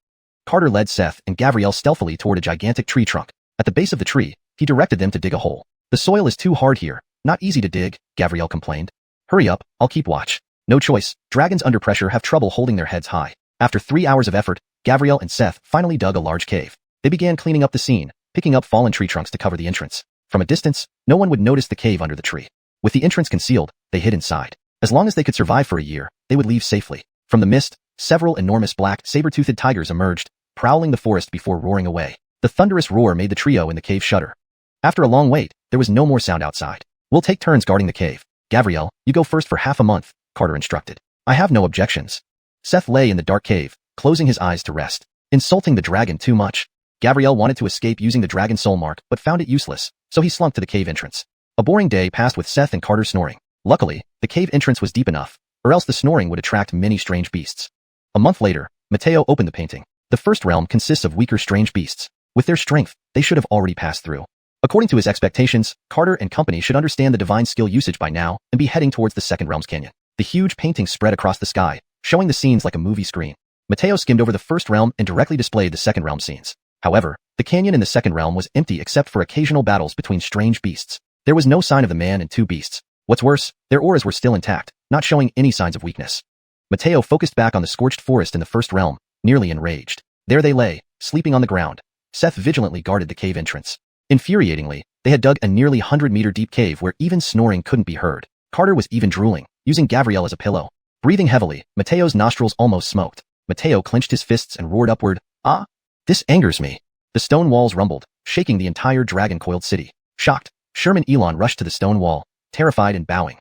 Carter led Seth and Gabrielle stealthily toward a gigantic tree trunk. At the base of the tree, he directed them to dig a hole. The soil is too hard here. Not easy to dig, Gabrielle complained. Hurry up, I'll keep watch. No choice, dragons under pressure have trouble holding their heads high. After 3 hours of effort, Gabrielle and Seth finally dug a large cave. They began cleaning up the scene, picking up fallen tree trunks to cover the entrance. From a distance, no one would notice the cave under the tree. With the entrance concealed, they hid inside. As long as they could survive for a year, they would leave safely. From the mist, several enormous black, saber-toothed tigers emerged, prowling the forest before roaring away. The thunderous roar made the trio in the cave shudder. After a long wait, there was no more sound outside. We'll take turns guarding the cave. Gabrielle, you go first for half a month, Carter instructed. I have no objections. Seth lay in the dark cave, closing his eyes to rest. Insulting the dragon too much. Gabrielle wanted to escape using the dragon soul mark, but found it useless, so he slunk to the cave entrance. A boring day passed with Seth and Carter snoring. Luckily, the cave entrance was deep enough, or else the snoring would attract many strange beasts. A month later, Mateo opened the painting. The first realm consists of weaker strange beasts. With their strength, they should have already passed through. According to his expectations, Carter and company should understand the divine skill usage by now and be heading towards the second realm's canyon. The huge painting spread across the sky, showing the scenes like a movie screen. Mateo skimmed over the first realm and directly displayed the second realm scenes. However, the canyon in the second realm was empty except for occasional battles between strange beasts. There was no sign of the man and two beasts. What's worse, their auras were still intact, not showing any signs of weakness. Mateo focused back on the scorched forest in the first realm, nearly enraged. There they lay, sleeping on the ground. Seth vigilantly guarded the cave entrance. Infuriatingly, they had dug a nearly 100-meter deep cave where even snoring couldn't be heard. Carter was even drooling, using Gabrielle as a pillow. Breathing heavily, Mateo's nostrils almost smoked. Mateo clenched his fists and roared upward, "Ah! This angers me." The stone walls rumbled, shaking the entire dragon-coiled city. Shocked, Sherman Elon rushed to the stone wall, terrified and bowing.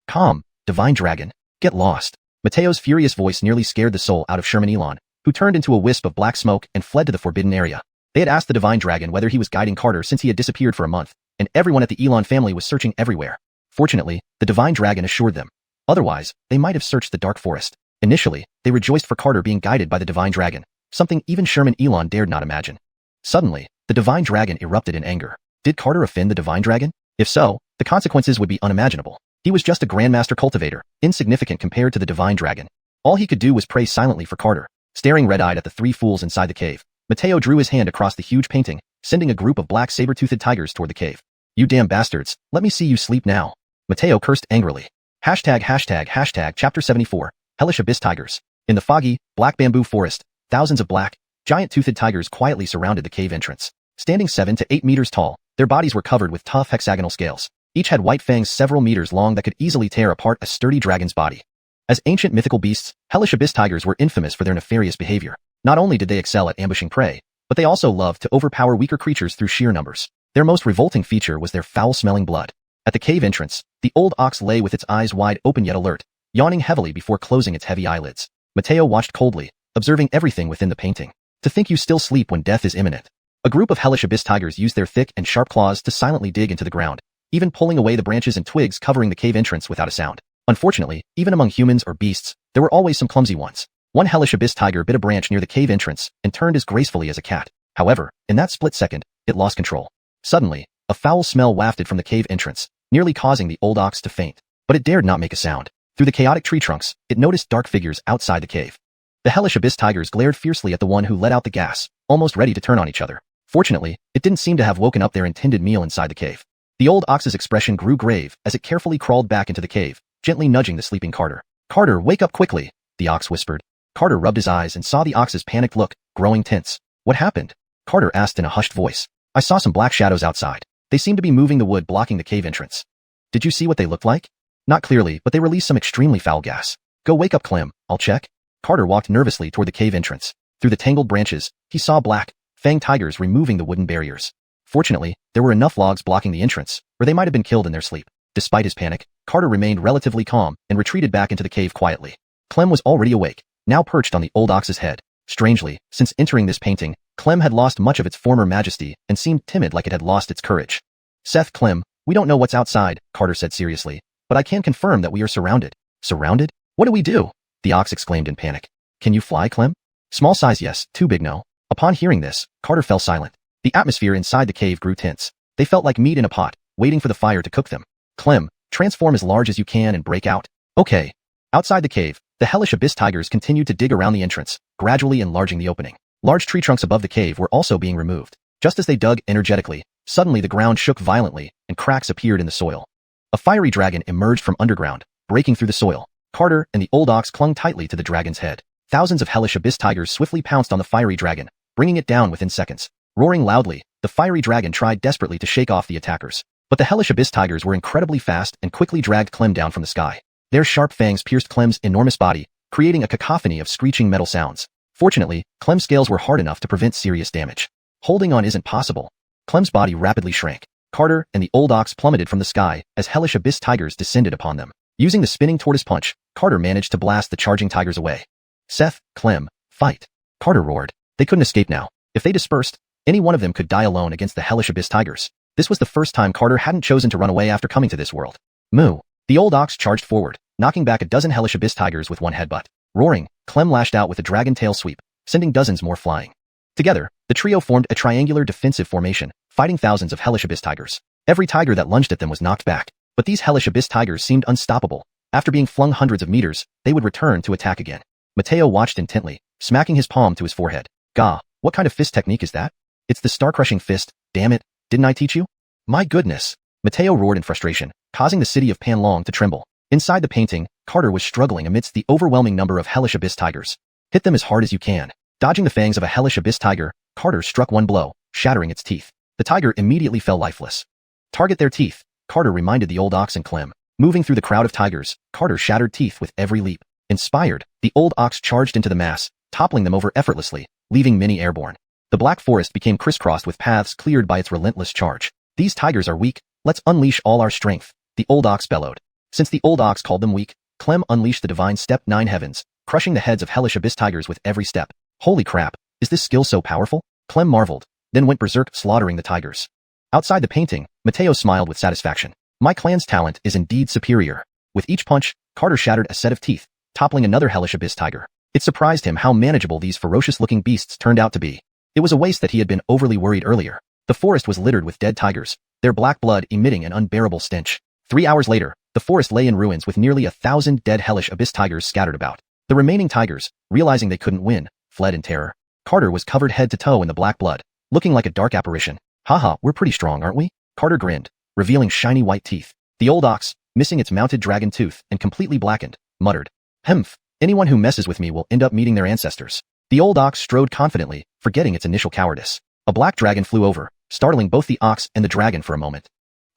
"Calm, divine dragon. Get lost." Mateo's furious voice nearly scared the soul out of Sherman Elon, who turned into a wisp of black smoke and fled to the forbidden area. They had asked the divine dragon whether he was guiding Carter since he had disappeared for a month, and everyone at the Elon family was searching everywhere. Fortunately, the divine dragon assured them. Otherwise, they might have searched the dark forest. Initially, they rejoiced for Carter being guided by the divine dragon, something even Sherman Elon dared not imagine. Suddenly, the divine dragon erupted in anger. Did Carter offend the divine dragon? If so, the consequences would be unimaginable. He was just a grandmaster cultivator, insignificant compared to the divine dragon. All he could do was pray silently for Carter. Staring red-eyed at the three fools inside the cave, Mateo drew his hand across the huge painting, sending a group of black saber-toothed tigers toward the cave. "You damn bastards, let me see you sleep now." Mateo cursed angrily. Chapter 74, Hellish Abyss Tigers. In the foggy, black bamboo forest, thousands of black, giant-toothed tigers quietly surrounded the cave entrance. Standing 7 to 8 meters tall, their bodies were covered with tough hexagonal scales. Each had white fangs several meters long that could easily tear apart a sturdy dragon's body. As ancient mythical beasts, Hellish Abyss tigers were infamous for their nefarious behavior. Not only did they excel at ambushing prey, but they also loved to overpower weaker creatures through sheer numbers. Their most revolting feature was their foul-smelling blood. At the cave entrance, the old ox lay with its eyes wide open yet alert, yawning heavily before closing its heavy eyelids. Mateo watched coldly, observing everything within the painting. "To think you still sleep when death is imminent." A group of Hellish Abyss tigers used their thick and sharp claws to silently dig into the ground, even pulling away the branches and twigs covering the cave entrance without a sound. Unfortunately, even among humans or beasts, there were always some clumsy ones. One Hellish Abyss tiger bit a branch near the cave entrance and turned as gracefully as a cat. However, in that split second, it lost control. Suddenly, a foul smell wafted from the cave entrance, nearly causing the old ox to faint. But it dared not make a sound. Through the chaotic tree trunks, it noticed dark figures outside the cave. The Hellish Abyss tigers glared fiercely at the one who let out the gas, almost ready to turn on each other. Fortunately, it didn't seem to have woken up their intended meal inside the cave. The old ox's expression grew grave as it carefully crawled back into the cave, gently nudging the sleeping Carter. "Carter, wake up quickly," the ox whispered. Carter rubbed his eyes and saw the ox's panicked look, growing tense. "What happened?" Carter asked in a hushed voice. "I saw some black shadows outside. They seemed to be moving the wood blocking the cave entrance." "Did you see what they looked like?" "Not clearly, but they released some extremely foul gas." "Go wake up Clem, I'll check." Carter walked nervously toward the cave entrance. Through the tangled branches, he saw black, fanged tigers removing the wooden barriers. Fortunately, there were enough logs blocking the entrance, or they might have been killed in their sleep. Despite his panic, Carter remained relatively calm and retreated back into the cave quietly. Clem was already awake, now perched on the old ox's head. Strangely, since entering this painting, Clem had lost much of its former majesty and seemed timid like it had lost its courage. "Seth, Clem, we don't know what's outside," Carter said seriously, "but I can confirm that we are surrounded." "Surrounded? What do we do?" the ox exclaimed in panic. "Can you fly, Clem?" "Small size yes, too big no." Upon hearing this, Carter fell silent. The atmosphere inside the cave grew tense. They felt like meat in a pot, waiting for the fire to cook them. "Clem, transform as large as you can and break out." "Okay." Outside the cave, the Hellish Abyss tigers continued to dig around the entrance, gradually enlarging the opening. Large tree trunks above the cave were also being removed. Just as they dug energetically, suddenly the ground shook violently, and cracks appeared in the soil. A fiery dragon emerged from underground, breaking through the soil. Carter and the old ox clung tightly to the dragon's head. Thousands of Hellish Abyss tigers swiftly pounced on the fiery dragon, bringing it down within seconds. Roaring loudly, the fiery dragon tried desperately to shake off the attackers. But the Hellish Abyss tigers were incredibly fast and quickly dragged Clem down from the sky. Their sharp fangs pierced Clem's enormous body, creating a cacophony of screeching metal sounds. Fortunately, Clem's scales were hard enough to prevent serious damage. Holding on isn't possible. Clem's body rapidly shrank. Carter and the old ox plummeted from the sky as Hellish Abyss tigers descended upon them. Using the spinning tortoise punch, Carter managed to blast the charging tigers away. "Seth, Clem, fight!" Carter roared. They couldn't escape now. If they dispersed, any one of them could die alone against the Hellish Abyss tigers. This was the first time Carter hadn't chosen to run away after coming to this world. Moo! The old ox charged forward, knocking back a dozen Hellish Abyss tigers with one headbutt. Roaring, Clem lashed out with a dragon tail sweep, sending dozens more flying. Together, the trio formed a triangular defensive formation, fighting thousands of Hellish Abyss tigers. Every tiger that lunged at them was knocked back, but these Hellish Abyss tigers seemed unstoppable. After being flung hundreds of meters, they would return to attack again. Mateo watched intently, smacking his palm to his forehead. "Gah, what kind of fist technique is that?" "It's the star-crushing fist, damn it, didn't I teach you?" "My goodness!" Mateo roared in frustration, causing the city of Panlong to tremble. Inside the painting, Carter was struggling amidst the overwhelming number of Hellish Abyss tigers. "Hit them as hard as you can." Dodging the fangs of a Hellish Abyss tiger, Carter struck one blow, shattering its teeth. The tiger immediately fell lifeless. Target their teeth, Carter reminded the old ox and Clem. Moving through the crowd of tigers, Carter shattered teeth with every leap. Inspired, the old ox charged into the mass, toppling them over effortlessly, leaving many airborne. The black forest became crisscrossed with paths cleared by its relentless charge. These tigers are weak, let's unleash all our strength, the old ox bellowed. Since the old ox called them weak, Clem unleashed the divine step 9 heavens, crushing the heads of hellish abyss tigers with every step. Holy crap, is this skill so powerful? Clem marveled, then went berserk, slaughtering the tigers. Outside the painting, Mateo smiled with satisfaction. My clan's talent is indeed superior. With each punch, Carter shattered a set of teeth, toppling another hellish abyss tiger. It surprised him how manageable these ferocious-looking beasts turned out to be. It was a waste that he had been overly worried earlier. The forest was littered with dead tigers, their black blood emitting an unbearable stench. 3 hours later, the forest lay in ruins with nearly 1,000 dead hellish abyss tigers scattered about. The remaining tigers, realizing they couldn't win, fled in terror. Carter was covered head to toe in the black blood, looking like a dark apparition. Haha, we're pretty strong, aren't we? Carter grinned, revealing shiny white teeth. The old ox, missing its mounted dragon tooth and completely blackened, muttered, "Hmph, anyone who messes with me will end up meeting their ancestors." The old ox strode confidently, forgetting its initial cowardice. A black dragon flew over, startling both the ox and the dragon for a moment.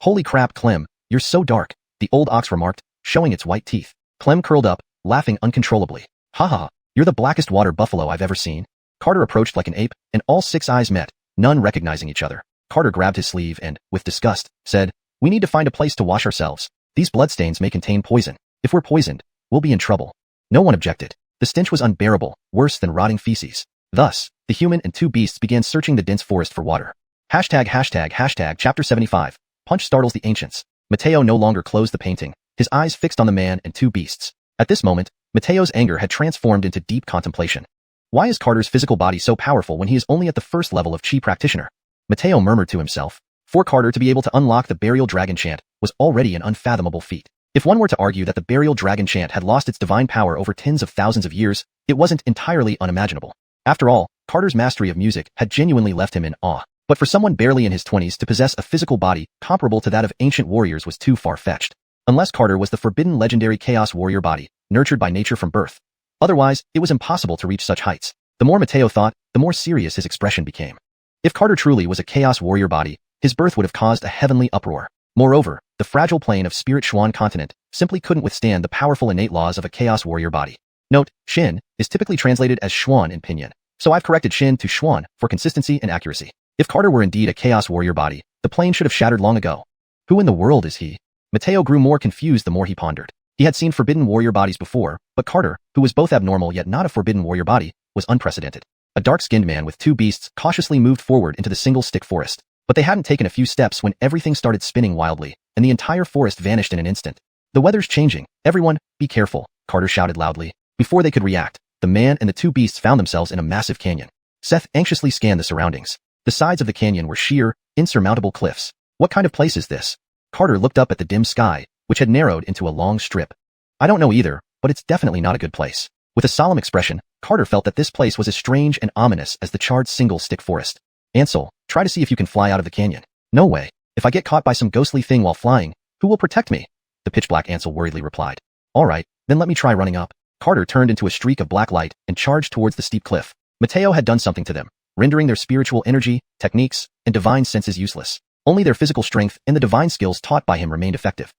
Holy crap, Clem, you're so dark, the old ox remarked, showing its white teeth. Clem curled up, laughing uncontrollably. Haha, you're the blackest water buffalo I've ever seen. Carter approached like an ape, and all 6 eyes met, none recognizing each other. Carter grabbed his sleeve and, with disgust, said, "We need to find a place to wash ourselves. These bloodstains may contain poison. If we're poisoned, we'll be in trouble." No one objected. The stench was unbearable, worse than rotting feces. Thus, the human and 2 beasts began searching the dense forest for water. Chapter 75. Punch startles the ancients. Mateo no longer closed the painting, his eyes fixed on the man and 2 beasts. At this moment, Mateo's anger had transformed into deep contemplation. Why is Carter's physical body so powerful when he is only at the first level of chi practitioner? Mateo murmured to himself. For Carter to be able to unlock the burial dragon chant was already an unfathomable feat. If one were to argue that the burial dragon chant had lost its divine power over tens of thousands of years, it wasn't entirely unimaginable. After all, Carter's mastery of music had genuinely left him in awe. But for someone barely in his 20s to possess a physical body comparable to that of ancient warriors was too far-fetched. Unless Carter was the forbidden legendary chaos warrior body, nurtured by nature from birth. Otherwise, it was impossible to reach such heights. The more Mateo thought, the more serious his expression became. If Carter truly was a chaos warrior body, his birth would have caused a heavenly uproar. Moreover, the fragile plane of Spirit Xuan continent simply couldn't withstand the powerful innate laws of a chaos warrior body. Note, Xin is typically translated as Xuan in Pinyin, so I've corrected Xin to Xuan for consistency and accuracy. If Carter were indeed a chaos warrior body, the plane should have shattered long ago. Who in the world is he? Mateo grew more confused the more he pondered. He had seen forbidden warrior bodies before, but Carter, who was both abnormal yet not a forbidden warrior body, was unprecedented. A dark-skinned man with 2 beasts cautiously moved forward into the single-stick forest. But they hadn't taken a few steps when everything started spinning wildly, and the entire forest vanished in an instant. The weather's changing. Everyone, be careful, Carter shouted loudly. Before they could react, the man and the 2 beasts found themselves in a massive canyon. Seth anxiously scanned the surroundings. The sides of the canyon were sheer, insurmountable cliffs. What kind of place is this? Carter looked up at the dim sky, which had narrowed into a long strip. I don't know either, but it's definitely not a good place. With a solemn expression, Carter felt that this place was as strange and ominous as the charred single-stick forest. Ansel, try to see if you can fly out of the canyon. No way. If I get caught by some ghostly thing while flying, who will protect me? The pitch-black Ansel worriedly replied. All right, then let me try running up. Carter turned into a streak of black light and charged towards the steep cliff. Mateo had done something to them, rendering their spiritual energy, techniques, and divine senses useless. Only their physical strength and the divine skills taught by him remained effective.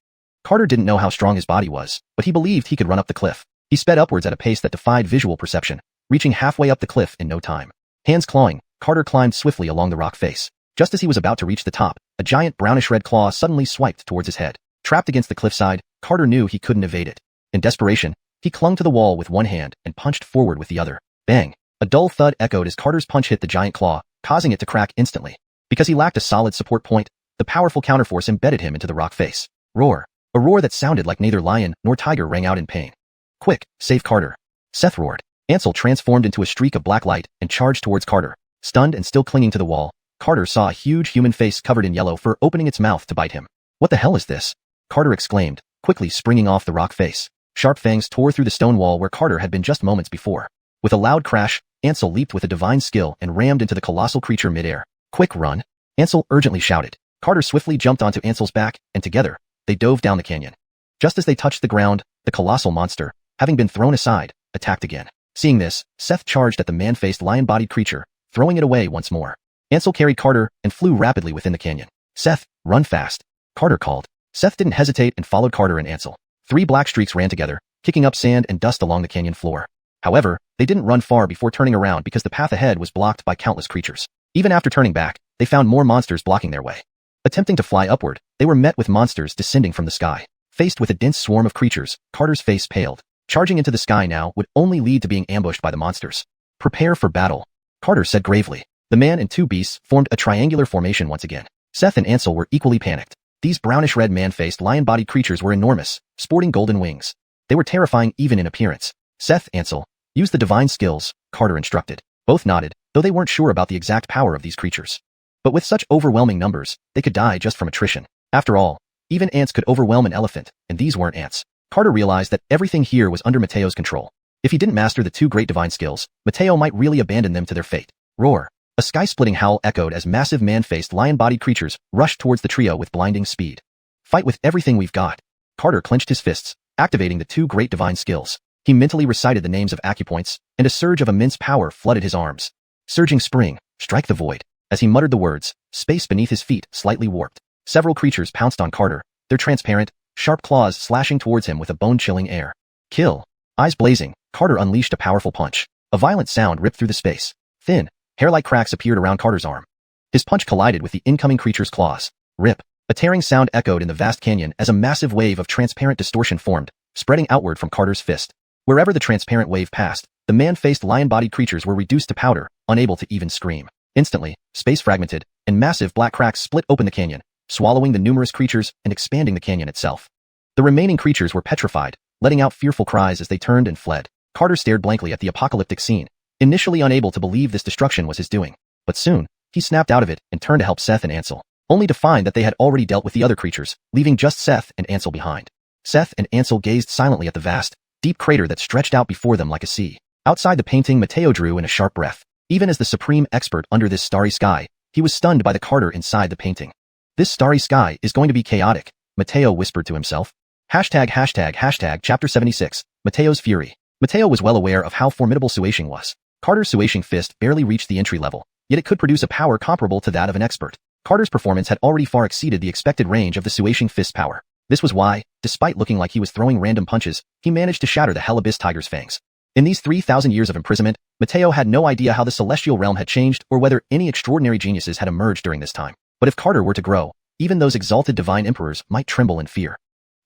Carter didn't know how strong his body was, but he believed he could run up the cliff. He sped upwards at a pace that defied visual perception, reaching halfway up the cliff in no time. Hands clawing, Carter climbed swiftly along the rock face. Just as he was about to reach the top, a giant brownish-red claw suddenly swiped towards his head. Trapped against the cliffside, Carter knew he couldn't evade it. In desperation, he clung to the wall with one hand and punched forward with the other. Bang! A dull thud echoed as Carter's punch hit the giant claw, causing it to crack instantly. Because he lacked a solid support point, the powerful counterforce embedded him into the rock face. Roar! A roar that sounded like neither lion nor tiger rang out in pain. Quick, save Carter! Seth roared. Ansel transformed into a streak of black light and charged towards Carter. Stunned and still clinging to the wall, Carter saw a huge human face covered in yellow fur opening its mouth to bite him. What the hell is this? Carter exclaimed, quickly springing off the rock face. Sharp fangs tore through the stone wall where Carter had been just moments before. With a loud crash, Ansel leaped with a divine skill and rammed into the colossal creature midair. Quick run! Ansel urgently shouted. Carter swiftly jumped onto Ansel's back, and together, they dove down the canyon. Just as they touched the ground, the colossal monster, having been thrown aside, attacked again. Seeing this, Seth charged at the man-faced lion-bodied creature, throwing it away once more. Ansel carried Carter and flew rapidly within the canyon. Seth, run fast, Carter called. Seth didn't hesitate and followed Carter and Ansel. 3 black streaks ran together, kicking up sand and dust along the canyon floor. However, they didn't run far before turning around because the path ahead was blocked by countless creatures. Even after turning back, they found more monsters blocking their way. Attempting to fly upward, they were met with monsters descending from the sky. Faced with a dense swarm of creatures, Carter's face paled. Charging into the sky now would only lead to being ambushed by the monsters. Prepare for battle, Carter said gravely. The man and 2 beasts formed a triangular formation once again. Seth and Ansel were equally panicked. These brownish-red man-faced lion-bodied creatures were enormous, sporting golden wings. They were terrifying even in appearance. Seth, Ansel, use the divine skills, Carter instructed. Both nodded, though they weren't sure about the exact power of these creatures. But with such overwhelming numbers, they could die just from attrition. After all, even ants could overwhelm an elephant, and these weren't ants. Carter realized that everything here was under Mateo's control. If he didn't master the 2 great divine skills, Mateo might really abandon them to their fate. Roar. A sky-splitting howl echoed as massive man-faced lion-bodied creatures rushed towards the trio with blinding speed. Fight with everything we've got. Carter clenched his fists, activating the 2 great divine skills. He mentally recited the names of acupoints, and a surge of immense power flooded his arms. Surging spring, strike the void. As he muttered the words, space beneath his feet slightly warped. Several creatures pounced on Carter, their transparent, sharp claws slashing towards him with a bone-chilling air. Kill. Eyes blazing, Carter unleashed a powerful punch. A violent sound ripped through the space. Thin, hair-like cracks appeared around Carter's arm. His punch collided with the incoming creature's claws. Rip. A tearing sound echoed in the vast canyon as a massive wave of transparent distortion formed, spreading outward from Carter's fist. Wherever the transparent wave passed, the man-faced lion-bodied creatures were reduced to powder, unable to even scream. Instantly, space fragmented, and massive black cracks split open the canyon, swallowing the numerous creatures and expanding the canyon itself. The remaining creatures were petrified, letting out fearful cries as they turned and fled. Carter stared blankly at the apocalyptic scene, initially unable to believe this destruction was his doing. But soon, he snapped out of it and turned to help Seth and Ansel, only to find that they had already dealt with the other creatures, leaving just Seth and Ansel behind. Seth and Ansel gazed silently at the vast, deep crater that stretched out before them like a sea. Outside the painting, Mateo drew in a sharp breath. Even as the supreme expert under this starry sky, he was stunned by the Carter inside the painting. This starry sky is going to be chaotic, Mateo whispered to himself. Chapter 76, Mateo's Fury. Mateo was well aware of how formidable Xianxia was. Carter's Xianxia fist barely reached the entry level, yet it could produce a power comparable to that of an expert. Carter's performance had already far exceeded the expected range of the Xianxia fist's power. This was why, despite looking like he was throwing random punches, he managed to shatter the Hell Abyss Tiger's fangs. In these 3,000 years of imprisonment, Mateo had no idea how the celestial realm had changed or whether any extraordinary geniuses had emerged during this time. But if Carter were to grow, even those exalted divine emperors might tremble in fear.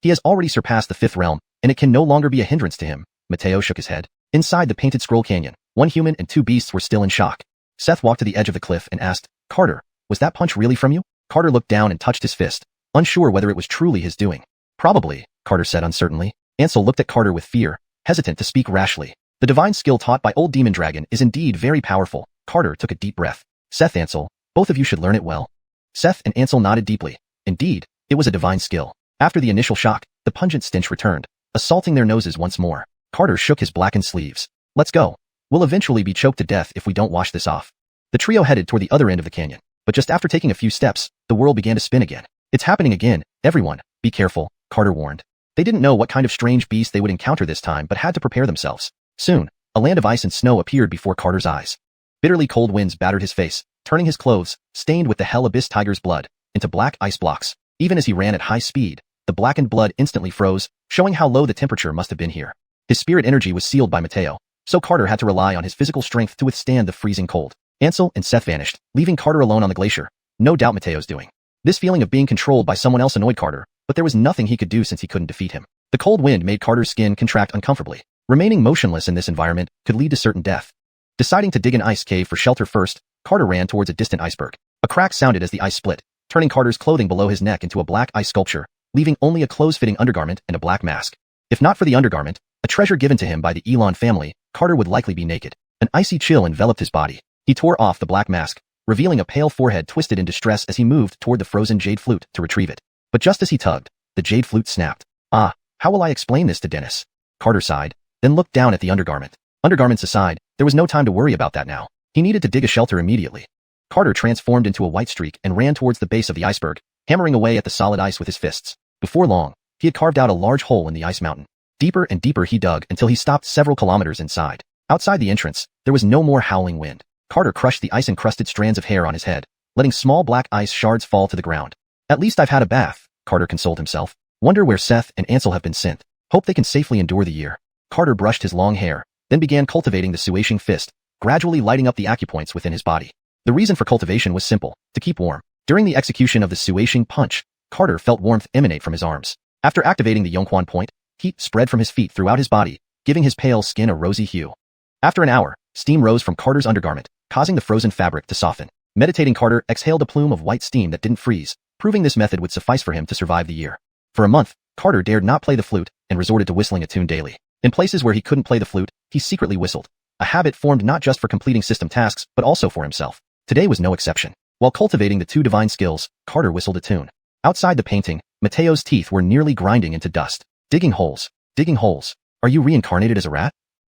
He has already surpassed the 5th realm, and it can no longer be a hindrance to him. Mateo shook his head. Inside the painted scroll canyon, 1 human and 2 beasts were still in shock. Seth walked to the edge of the cliff and asked, Carter, was that punch really from you? Carter looked down and touched his fist, unsure whether it was truly his doing. Probably, Carter said uncertainly. Ansel looked at Carter with fear, hesitant to speak rashly. The divine skill taught by Old Demon Dragon is indeed very powerful. Carter took a deep breath. Seth, Ansel, both of you should learn it well. Seth and Ansel nodded deeply. Indeed, it was a divine skill. After the initial shock, the pungent stench returned, assaulting their noses once more. Carter shook his blackened sleeves. Let's go. We'll eventually be choked to death if we don't wash this off. The trio headed toward the other end of the canyon, but just after taking a few steps, the world began to spin again. It's happening again, everyone, be careful, Carter warned. They didn't know what kind of strange beast they would encounter this time but had to prepare themselves. Soon, a land of ice and snow appeared before Carter's eyes. Bitterly cold winds battered his face, turning his clothes, stained with the Hell Abyss Tiger's blood, into black ice blocks. Even as he ran at high speed, the blackened blood instantly froze, showing how low the temperature must have been here. His spirit energy was sealed by Mateo, so Carter had to rely on his physical strength to withstand the freezing cold. Ansel and Seth vanished, leaving Carter alone on the glacier. No doubt Mateo's doing. This feeling of being controlled by someone else annoyed Carter, but there was nothing he could do since he couldn't defeat him. The cold wind made Carter's skin contract uncomfortably. Remaining motionless in this environment could lead to certain death. Deciding to dig an ice cave for shelter first, Carter ran towards a distant iceberg. A crack sounded as the ice split, turning Carter's clothing below his neck into a black ice sculpture, leaving only a close-fitting undergarment and a black mask. If not for the undergarment, a treasure given to him by the Elon family, Carter would likely be naked. An icy chill enveloped his body. He tore off the black mask, revealing a pale forehead twisted in distress as he moved toward the frozen jade flute to retrieve it. But just as he tugged, the jade flute snapped. Ah, how will I explain this to Dennis? Carter sighed, then looked down at the undergarment. Undergarments aside, there was no time to worry about that now. He needed to dig a shelter immediately. Carter transformed into a white streak and ran towards the base of the iceberg, hammering away at the solid ice with his fists. Before long, he had carved out a large hole in the ice mountain. Deeper and deeper he dug until he stopped several kilometers inside. Outside the entrance, there was no more howling wind. Carter crushed the ice-encrusted strands of hair on his head, letting small black ice shards fall to the ground. At least I've had a bath, Carter consoled himself. Wonder where Seth and Ansel have been sent. Hope they can safely endure the year. Carter brushed his long hair, then began cultivating the Suashing fist, gradually lighting up the acupoints within his body. The reason for cultivation was simple, to keep warm. During the execution of the Suashing punch, Carter felt warmth emanate from his arms. After activating the Yongquan point, heat spread from his feet throughout his body, giving his pale skin a rosy hue. After an hour, steam rose from Carter's undergarment, causing the frozen fabric to soften. Meditating, Carter exhaled a plume of white steam that didn't freeze, proving this method would suffice for him to survive the year. For a month, Carter dared not play the flute and resorted to whistling a tune daily. In places where he couldn't play the flute, he secretly whistled, a habit formed not just for completing system tasks but also for himself. Today was no exception. While cultivating the two divine skills, Carter whistled a tune. Outside the painting, Mateo's teeth were nearly grinding into dust. Digging holes. Digging holes. Are you reincarnated as a rat?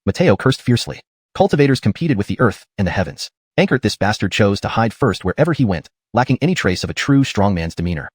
Mateo cursed fiercely. Cultivators competed with the earth and the heavens. Anchored, this bastard chose to hide first wherever he went, lacking any trace of a true strongman's demeanor.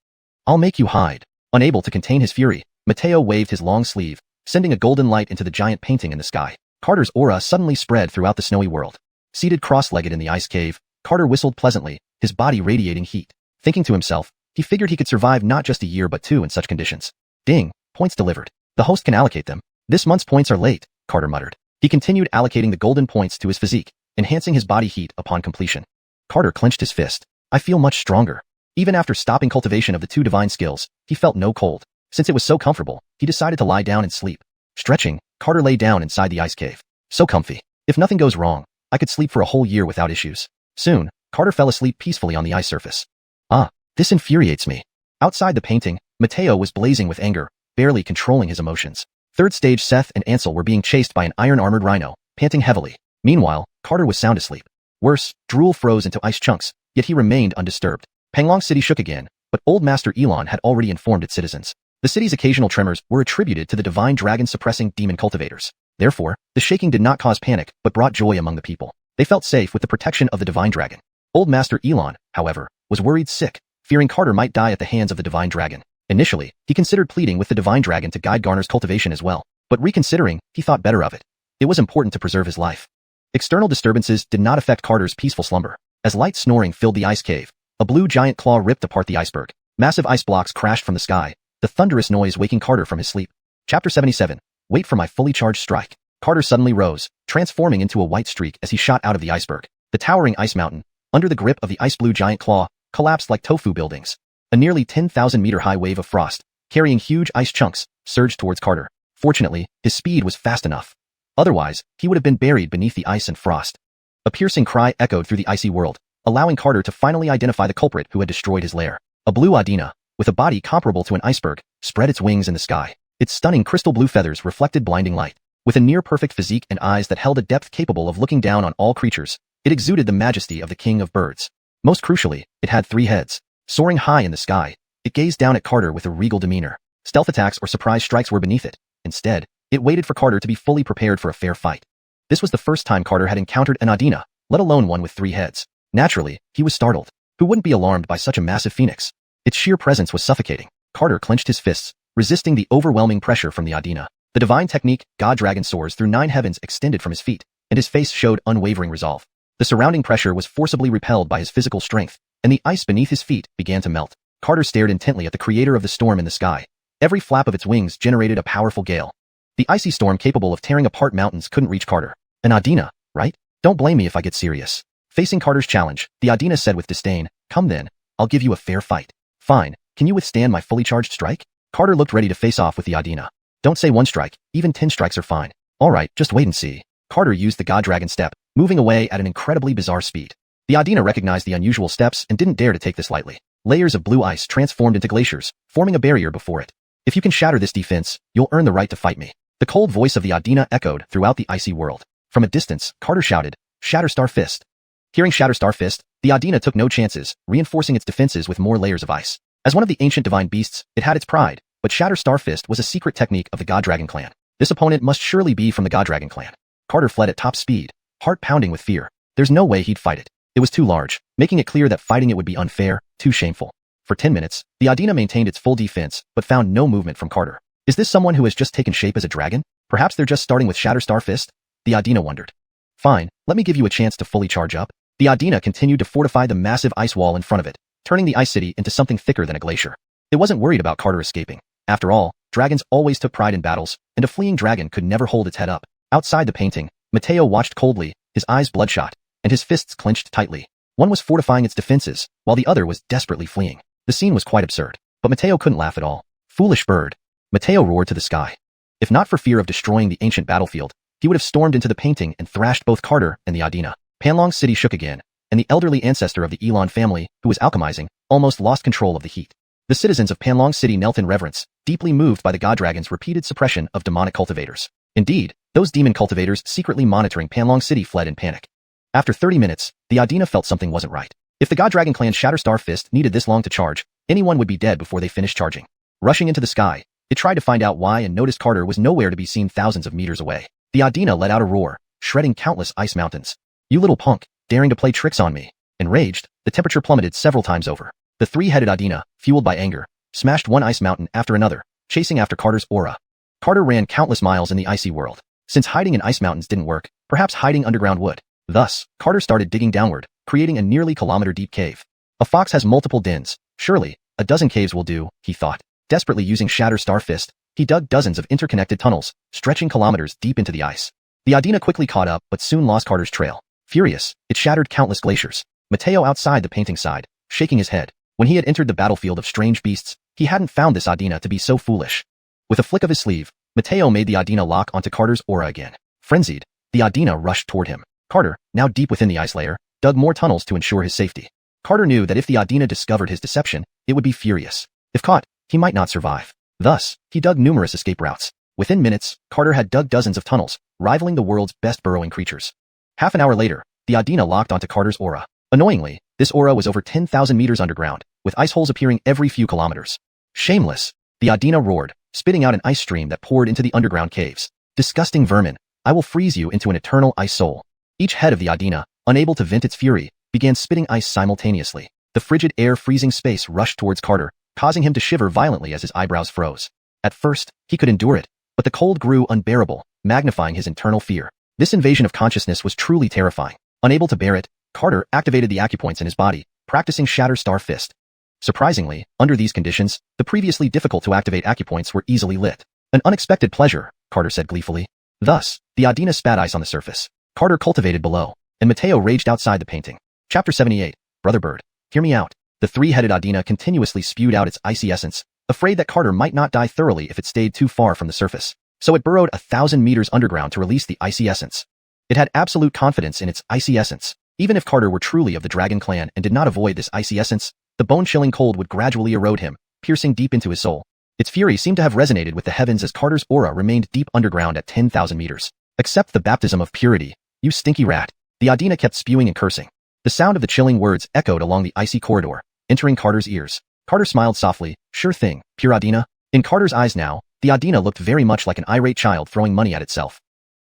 I'll make you hide. Unable to contain his fury, Mateo waved his long sleeve, sending a golden light into the giant painting in the sky. Carter's aura suddenly spread throughout the snowy world. Seated cross-legged in the ice cave, Carter whistled pleasantly, his body radiating heat. Thinking to himself, he figured he could survive not just a year but two in such conditions. Ding, points delivered. The host can allocate them. This month's points are late, Carter muttered. He continued allocating the golden points to his physique, enhancing his body heat upon completion. Carter clenched his fist. I feel much stronger. Even after stopping cultivation of the two divine skills, he felt no cold. Since it was so comfortable, he decided to lie down and sleep. Stretching, Carter lay down inside the ice cave. So comfy. If nothing goes wrong, I could sleep for a whole year without issues. Soon, Carter fell asleep peacefully on the ice surface. Ah, this infuriates me. Outside the painting, Mateo was blazing with anger, barely controlling his emotions. Third stage, Seth and Ansel were being chased by an iron-armored rhino, panting heavily. Meanwhile, Carter was sound asleep. Worse, drool froze into ice chunks, yet he remained undisturbed. Panglong City shook again, but Old Master Elon had already informed its citizens. The city's occasional tremors were attributed to the divine dragon-suppressing demon cultivators. Therefore, the shaking did not cause panic but brought joy among the people. They felt safe with the protection of the divine dragon. Old Master Elon, however, was worried sick, fearing Carter might die at the hands of the divine dragon. Initially, he considered pleading with the divine dragon to guide Garner's cultivation as well, but reconsidering, he thought better of it. It was important to preserve his life. External disturbances did not affect Carter's peaceful slumber. As light snoring filled the ice cave, a blue giant claw ripped apart the iceberg. Massive ice blocks crashed from the sky, the thunderous noise waking Carter from his sleep. Chapter 77. Wait for my fully charged strike. Carter suddenly rose, transforming into a white streak as he shot out of the iceberg. The towering ice mountain, under the grip of the ice-blue giant claw, collapsed like tofu buildings. A nearly 10,000-meter-high wave of frost, carrying huge ice chunks, surged towards Carter. Fortunately, his speed was fast enough. Otherwise, he would have been buried beneath the ice and frost. A piercing cry echoed through the icy world, allowing Carter to finally identify the culprit who had destroyed his lair. A blue Adina, with a body comparable to an iceberg, spread its wings in the sky. Its stunning crystal blue feathers reflected blinding light. With a near-perfect physique and eyes that held a depth capable of looking down on all creatures, it exuded the majesty of the king of birds. Most crucially, it had 3 heads. Soaring high in the sky, it gazed down at Carter with a regal demeanor. Stealth attacks or surprise strikes were beneath it. Instead, it waited for Carter to be fully prepared for a fair fight. This was the first time Carter had encountered an Adina, let alone one with 3 heads. Naturally, he was startled. Who wouldn't be alarmed by such a massive phoenix? Its sheer presence was suffocating. Carter clenched his fists, resisting the overwhelming pressure from the Adina. The divine technique, God Dragon soars through 9 heavens, extended from his feet, and his face showed unwavering resolve. The surrounding pressure was forcibly repelled by his physical strength, and the ice beneath his feet began to melt. Carter stared intently at the creator of the storm in the sky. Every flap of its wings generated a powerful gale. The icy storm capable of tearing apart mountains couldn't reach Carter. An Adina, right? Don't blame me if I get serious. Facing Carter's challenge, the Adina said with disdain, come then, I'll give you a fair fight. Fine, can you withstand my fully charged strike? Carter looked ready to face off with the Adina. Don't say 1 strike, even 10 strikes are fine. Alright, just wait and see. Carter used the God Dragon step, moving away at an incredibly bizarre speed. The Adina recognized the unusual steps and didn't dare to take this lightly. Layers of blue ice transformed into glaciers, forming a barrier before it. If you can shatter this defense, you'll earn the right to fight me. The cold voice of the Adina echoed throughout the icy world. From a distance, Carter shouted, Shatterstar Fist. Hearing Shatterstar Fist, the Adina took no chances, reinforcing its defenses with more layers of ice. As one of the ancient divine beasts, it had its pride, but Shatterstar Fist was a secret technique of the God Dragon clan. This opponent must surely be from the God Dragon clan. Carter fled at top speed, heart pounding with fear. There's no way he'd fight it. It was too large, making it clear that fighting it would be unfair, too shameful. For 10 minutes, the Adina maintained its full defense, but found no movement from Carter. Is this someone who has just taken shape as a dragon? Perhaps they're just starting with Shatterstar Fist? The Adina wondered. Fine, let me give you a chance to fully charge up. The Adina continued to fortify the massive ice wall in front of it, turning the ice city into something thicker than a glacier. It wasn't worried about Carter escaping. After all, dragons always took pride in battles, and a fleeing dragon could never hold its head up. Outside the painting, Mateo watched coldly, his eyes bloodshot, and his fists clenched tightly. One was fortifying its defenses, while the other was desperately fleeing. The scene was quite absurd, but Mateo couldn't laugh at all. Foolish bird. Mateo roared to the sky. If not for fear of destroying the ancient battlefield, he would have stormed into the painting and thrashed both Carter and the Adina. Panlong City shook again, and the elderly ancestor of the Elon family, who was alchemizing, almost lost control of the heat. The citizens of Panlong City knelt in reverence, deeply moved by the god dragon's repeated suppression of demonic cultivators. Indeed, those demon cultivators secretly monitoring Panlong City fled in panic. After 30 minutes, the Adina felt something wasn't right. If the god dragon clan's Shatterstar Fist needed this long to charge, anyone would be dead before they finished charging. Rushing into the sky, it tried to find out why and noticed Carter was nowhere to be seen thousands of meters away. The Adina let out a roar, shredding countless ice mountains. You little punk, daring to play tricks on me. Enraged, the temperature plummeted several times over. The three-headed Adina, fueled by anger, smashed one ice mountain after another, chasing after Carter's aura. Carter ran countless miles in the icy world. Since hiding in ice mountains didn't work, perhaps hiding underground would. Thus, Carter started digging downward, creating a nearly kilometer-deep cave. A fox has multiple dens. Surely, a dozen caves will do, he thought. Desperately using Shatterstar Fist, he dug dozens of interconnected tunnels, stretching kilometers deep into the ice. The Adina quickly caught up but soon lost Carter's trail. Furious, it shattered countless glaciers. Mateo outside the painting sighed, shaking his head. When he had entered the battlefield of strange beasts, he hadn't found this Adina to be so foolish. With a flick of his sleeve, Mateo made the Adina lock onto Carter's aura again. Frenzied, the Adina rushed toward him. Carter, now deep within the ice layer, dug more tunnels to ensure his safety. Carter knew that if the Adina discovered his deception, it would be furious. If caught, he might not survive. Thus, he dug numerous escape routes. Within minutes, Carter had dug dozens of tunnels, rivaling the world's best burrowing creatures. Half an hour later, the Adina locked onto Carter's aura. Annoyingly, this aura was over 10,000 meters underground, with ice holes appearing every few kilometers. Shameless! The Adina roared, spitting out an ice stream that poured into the underground caves. Disgusting vermin! I will freeze you into an eternal ice soul. Each head of the Adina, unable to vent its fury, began spitting ice simultaneously. The frigid air freezing space rushed towards Carter, causing him to shiver violently as his eyebrows froze. At first, he could endure it, but the cold grew unbearable, magnifying his internal fear. This invasion of consciousness was truly terrifying. Unable to bear it, Carter activated the acupoints in his body, practicing Shatterstar Fist. Surprisingly, under these conditions, the previously difficult to activate acupoints were easily lit. An unexpected pleasure, Carter said gleefully. Thus, the Adina spat ice on the surface. Carter cultivated below, and Mateo raged outside the painting. Chapter 78, Brother Bird, hear me out. The three-headed Adina continuously spewed out its icy essence, afraid that Carter might not die thoroughly if it stayed too far from the surface. So it burrowed 1,000 meters underground to release the icy essence. It had absolute confidence in its icy essence. Even if Carter were truly of the Dragon Clan and did not avoid this icy essence, the bone-chilling cold would gradually erode him, piercing deep into his soul. Its fury seemed to have resonated with the heavens as Carter's aura remained deep underground at 10,000 meters. Accept the baptism of purity, you stinky rat. The Adina kept spewing and cursing. The sound of the chilling words echoed along the icy corridor, entering Carter's ears. Carter smiled softly. Sure thing, pure Adina. In Carter's eyes now, the Adina looked very much like an irate child throwing money at itself.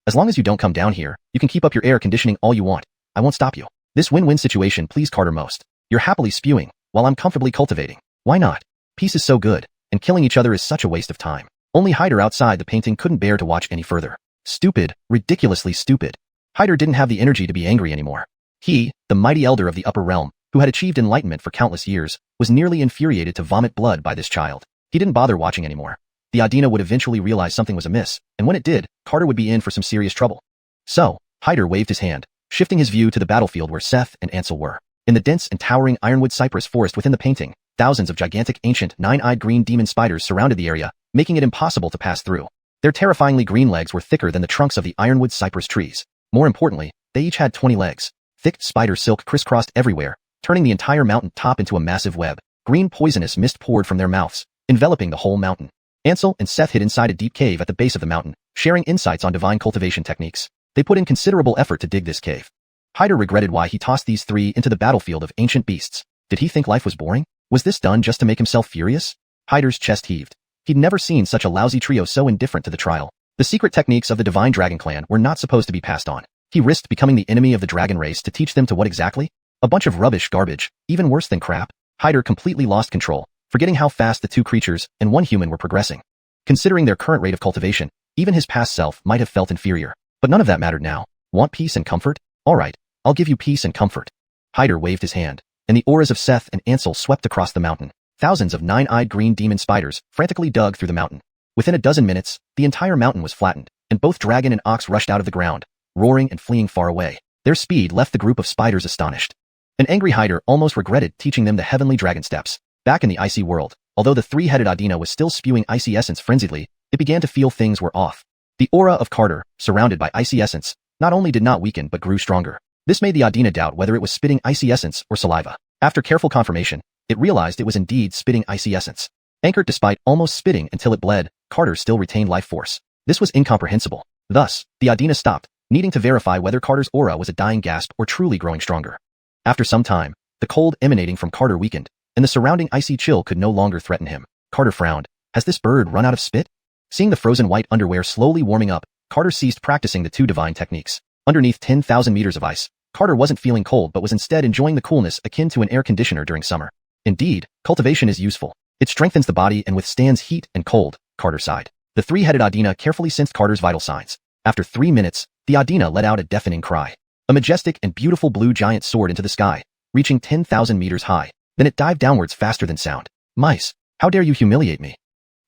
As long as you don't come down here, you can keep up your air conditioning all you want. I won't stop you. This win-win situation pleased Carter most. You're happily spewing, while I'm comfortably cultivating. Why not? Peace is so good, and killing each other is such a waste of time. Only Hyder outside the painting couldn't bear to watch any further. Stupid, ridiculously stupid. Hyder didn't have the energy to be angry anymore. He, the mighty elder of the upper realm, who had achieved enlightenment for countless years, was nearly infuriated to vomit blood by this child. He didn't bother watching anymore. The Adina would eventually realize something was amiss, and when it did, Carter would be in for some serious trouble. So, Hyder waved his hand, shifting his view to the battlefield where Seth and Ansel were. In the dense and towering ironwood cypress forest within the painting, thousands of gigantic ancient nine-eyed green demon spiders surrounded the area, making it impossible to pass through. Their terrifyingly green legs were thicker than the trunks of the ironwood cypress trees. More importantly, they each had 20 legs. Thick spider silk crisscrossed everywhere, turning the entire mountain top into a massive web. Green poisonous mist poured from their mouths, enveloping the whole mountain. Ansel and Seth hid inside a deep cave at the base of the mountain, sharing insights on divine cultivation techniques. They put in considerable effort to dig this cave. Hyder regretted why he tossed these three into the battlefield of ancient beasts. Did he think life was boring? Was this done just to make himself furious? Hyder's chest heaved. He'd never seen such a lousy trio so indifferent to the trial. The secret techniques of the Divine Dragon Clan were not supposed to be passed on. He risked becoming the enemy of the dragon race to teach them to what exactly? A bunch of rubbish garbage, even worse than crap. Hyder completely lost control, forgetting how fast the two creatures and one human were progressing. Considering their current rate of cultivation, even his past self might have felt inferior. But none of that mattered now. Want peace and comfort? Alright, I'll give you peace and comfort. Hyder waved his hand, and the auras of Seth and Ansel swept across the mountain. Thousands of nine-eyed green demon spiders frantically dug through the mountain. Within a dozen minutes, the entire mountain was flattened, and both dragon and ox rushed out of the ground, roaring and fleeing far away. Their speed left the group of spiders astonished. An angry Hyder almost regretted teaching them the heavenly dragon steps. Back in the icy world, although the three-headed Adina was still spewing icy essence frenziedly, it began to feel things were off. The aura of Carter, surrounded by icy essence, not only did not weaken but grew stronger. This made the Adina doubt whether it was spitting icy essence or saliva. After careful confirmation, it realized it was indeed spitting icy essence. Anchored despite almost spitting until it bled, Carter still retained life force. This was incomprehensible. Thus, the Adina stopped, needing to verify whether Carter's aura was a dying gasp or truly growing stronger. After some time, the cold emanating from Carter weakened, and the surrounding icy chill could no longer threaten him. Carter frowned. Has this bird run out of spit? Seeing the frozen white underwear slowly warming up, Carter ceased practicing the two divine techniques. Underneath 10,000 meters of ice, Carter wasn't feeling cold but was instead enjoying the coolness akin to an air conditioner during summer. Indeed, cultivation is useful. It strengthens the body and withstands heat and cold, Carter sighed. The three-headed Adina carefully sensed Carter's vital signs. After 3 minutes, the Adina let out a deafening cry. A majestic and beautiful blue giant soared into the sky, reaching 10,000 meters high. Then it dived downwards faster than sound. Mice, how dare you humiliate me?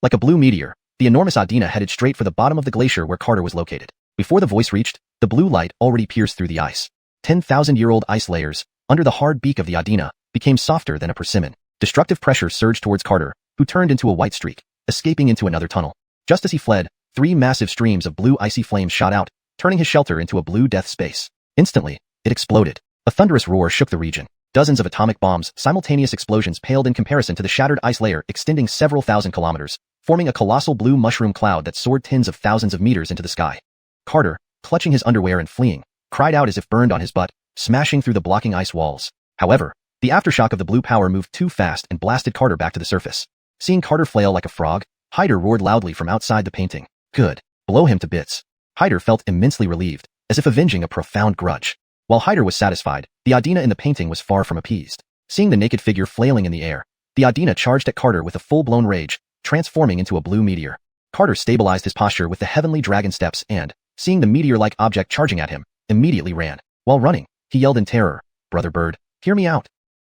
Like a blue meteor, the enormous Adina headed straight for the bottom of the glacier where Carter was located. Before the voice reached, the blue light already pierced through the ice. 10,000-year-old ice layers, under the hard beak of the Adina, became softer than a persimmon. Destructive pressure surged towards Carter, who turned into a white streak, escaping into another tunnel. Just as he fled, 3 massive streams of blue icy flames shot out, turning his shelter into a blue death space. Instantly, it exploded. A thunderous roar shook the region. Dozens of atomic bombs' simultaneous explosions paled in comparison to the shattered ice layer extending several thousand kilometers, forming a colossal blue mushroom cloud that soared tens of thousands of meters into the sky. Carter, clutching his underwear and fleeing, cried out as if burned on his butt, smashing through the blocking ice walls. However, the aftershock of the blue power moved too fast and blasted Carter back to the surface. Seeing Carter flail like a frog, Hyder roared loudly from outside the painting. Good. Blow him to bits. Hyder felt immensely relieved, as if avenging a profound grudge. While Hyder was satisfied, the Adina in the painting was far from appeased. Seeing the naked figure flailing in the air, the Adina charged at Carter with a full-blown rage, transforming into a blue meteor. Carter stabilized his posture with the heavenly dragon steps and, seeing the meteor-like object charging at him, immediately ran. While running, he yelled in terror, "Brother bird, hear me out."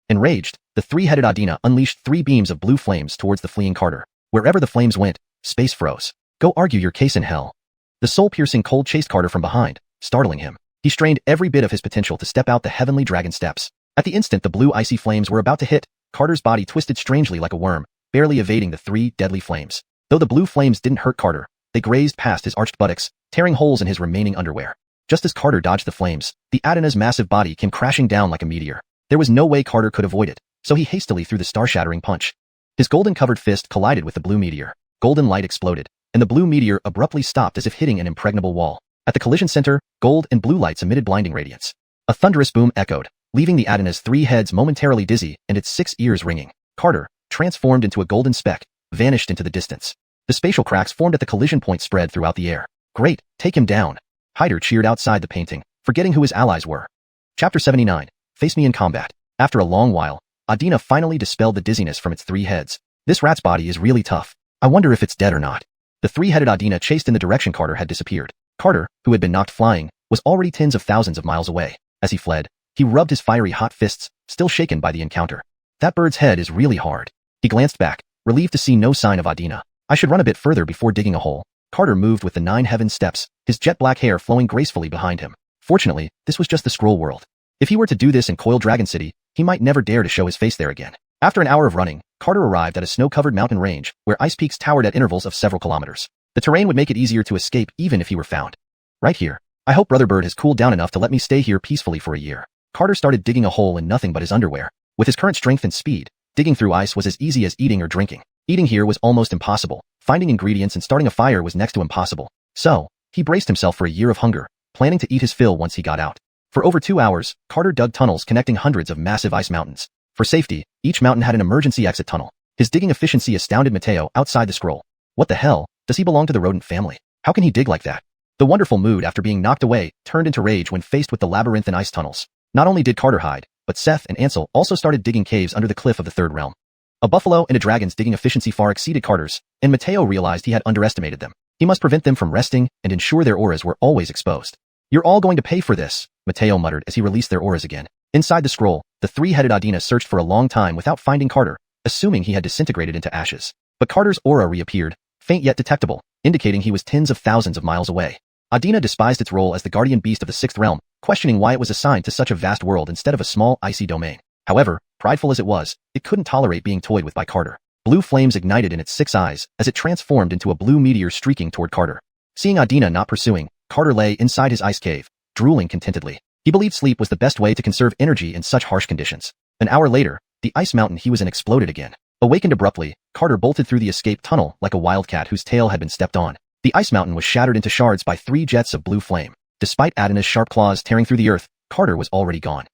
Enraged, the three-headed Adina unleashed 3 beams of blue flames towards the fleeing Carter. Wherever the flames went, space froze. Go argue your case in hell. The soul-piercing cold chased Carter from behind, startling him. He strained every bit of his potential to step out the heavenly dragon steps. At the instant the blue icy flames were about to hit, Carter's body twisted strangely like a worm, barely evading the 3 deadly flames. Though the blue flames didn't hurt Carter, they grazed past his arched buttocks, tearing holes in his remaining underwear. Just as Carter dodged the flames, the Adina's massive body came crashing down like a meteor. There was no way Carter could avoid it, so he hastily threw the star-shattering punch. His golden-covered fist collided with the blue meteor. Golden light exploded, and the blue meteor abruptly stopped as if hitting an impregnable wall. At the collision center, gold and blue lights emitted blinding radiance. A thunderous boom echoed, leaving the Adina's 3 heads momentarily dizzy and its 6 ears ringing. Carter, transformed into a golden speck, vanished into the distance. The spatial cracks formed at the collision point spread throughout the air. Great, take him down. Hyder cheered outside the painting, forgetting who his allies were. Chapter 79. Face me in combat. After a long while, Adina finally dispelled the dizziness from its 3 heads. This rat's body is really tough. I wonder if it's dead or not. The 3-headed Adina chased in the direction Carter had disappeared. Carter, who had been knocked flying, was already tens of thousands of miles away. As he fled, he rubbed his fiery hot fists, still shaken by the encounter. That bird's head is really hard. He glanced back, relieved to see no sign of Adina. I should run a bit further before digging a hole. Carter moved with the 9 heaven steps, his jet-black hair flowing gracefully behind him. Fortunately, this was just the scroll world. If he were to do this in Coil Dragon City, he might never dare to show his face there again. After an hour of running, Carter arrived at a snow-covered mountain range, where ice peaks towered at intervals of several kilometers. The terrain would make it easier to escape even if he were found. Right here. I hope Brother Bird has cooled down enough to let me stay here peacefully for a year. Carter started digging a hole in nothing but his underwear. With his current strength and speed, digging through ice was as easy as eating or drinking. Eating here was almost impossible. Finding ingredients and starting a fire was next to impossible. So, he braced himself for a year of hunger, planning to eat his fill once he got out. For over 2 hours, Carter dug tunnels connecting hundreds of massive ice mountains. For safety, each mountain had an emergency exit tunnel. His digging efficiency astounded Mateo outside the scroll. What the hell? Does he belong to the rodent family? How can he dig like that? The wonderful mood after being knocked away turned into rage when faced with the labyrinthine ice tunnels. Not only did Carter hide, but Seth and Ansel also started digging caves under the cliff of the third realm. A buffalo and a dragon's digging efficiency far exceeded Carter's, and Mateo realized he had underestimated them. He must prevent them from resting and ensure their auras were always exposed. You're all going to pay for this, Mateo muttered as he released their auras again. Inside the scroll, the three-headed Adina searched for a long time without finding Carter, assuming he had disintegrated into ashes. But Carter's aura reappeared, faint yet detectable, indicating he was tens of thousands of miles away. Adina despised its role as the guardian beast of the sixth realm, questioning why it was assigned to such a vast world instead of a small, icy domain. However, prideful as it was, it couldn't tolerate being toyed with by Carter. Blue flames ignited in its 6 eyes as it transformed into a blue meteor streaking toward Carter. Seeing Adina not pursuing, Carter lay inside his ice cave, drooling contentedly. He believed sleep was the best way to conserve energy in such harsh conditions. An hour later, the ice mountain he was in exploded again. Awakened abruptly, Carter bolted through the escape tunnel like a wildcat whose tail had been stepped on. The ice mountain was shattered into shards by 3 jets of blue flame. Despite Adina's sharp claws tearing through the earth, Carter was already gone.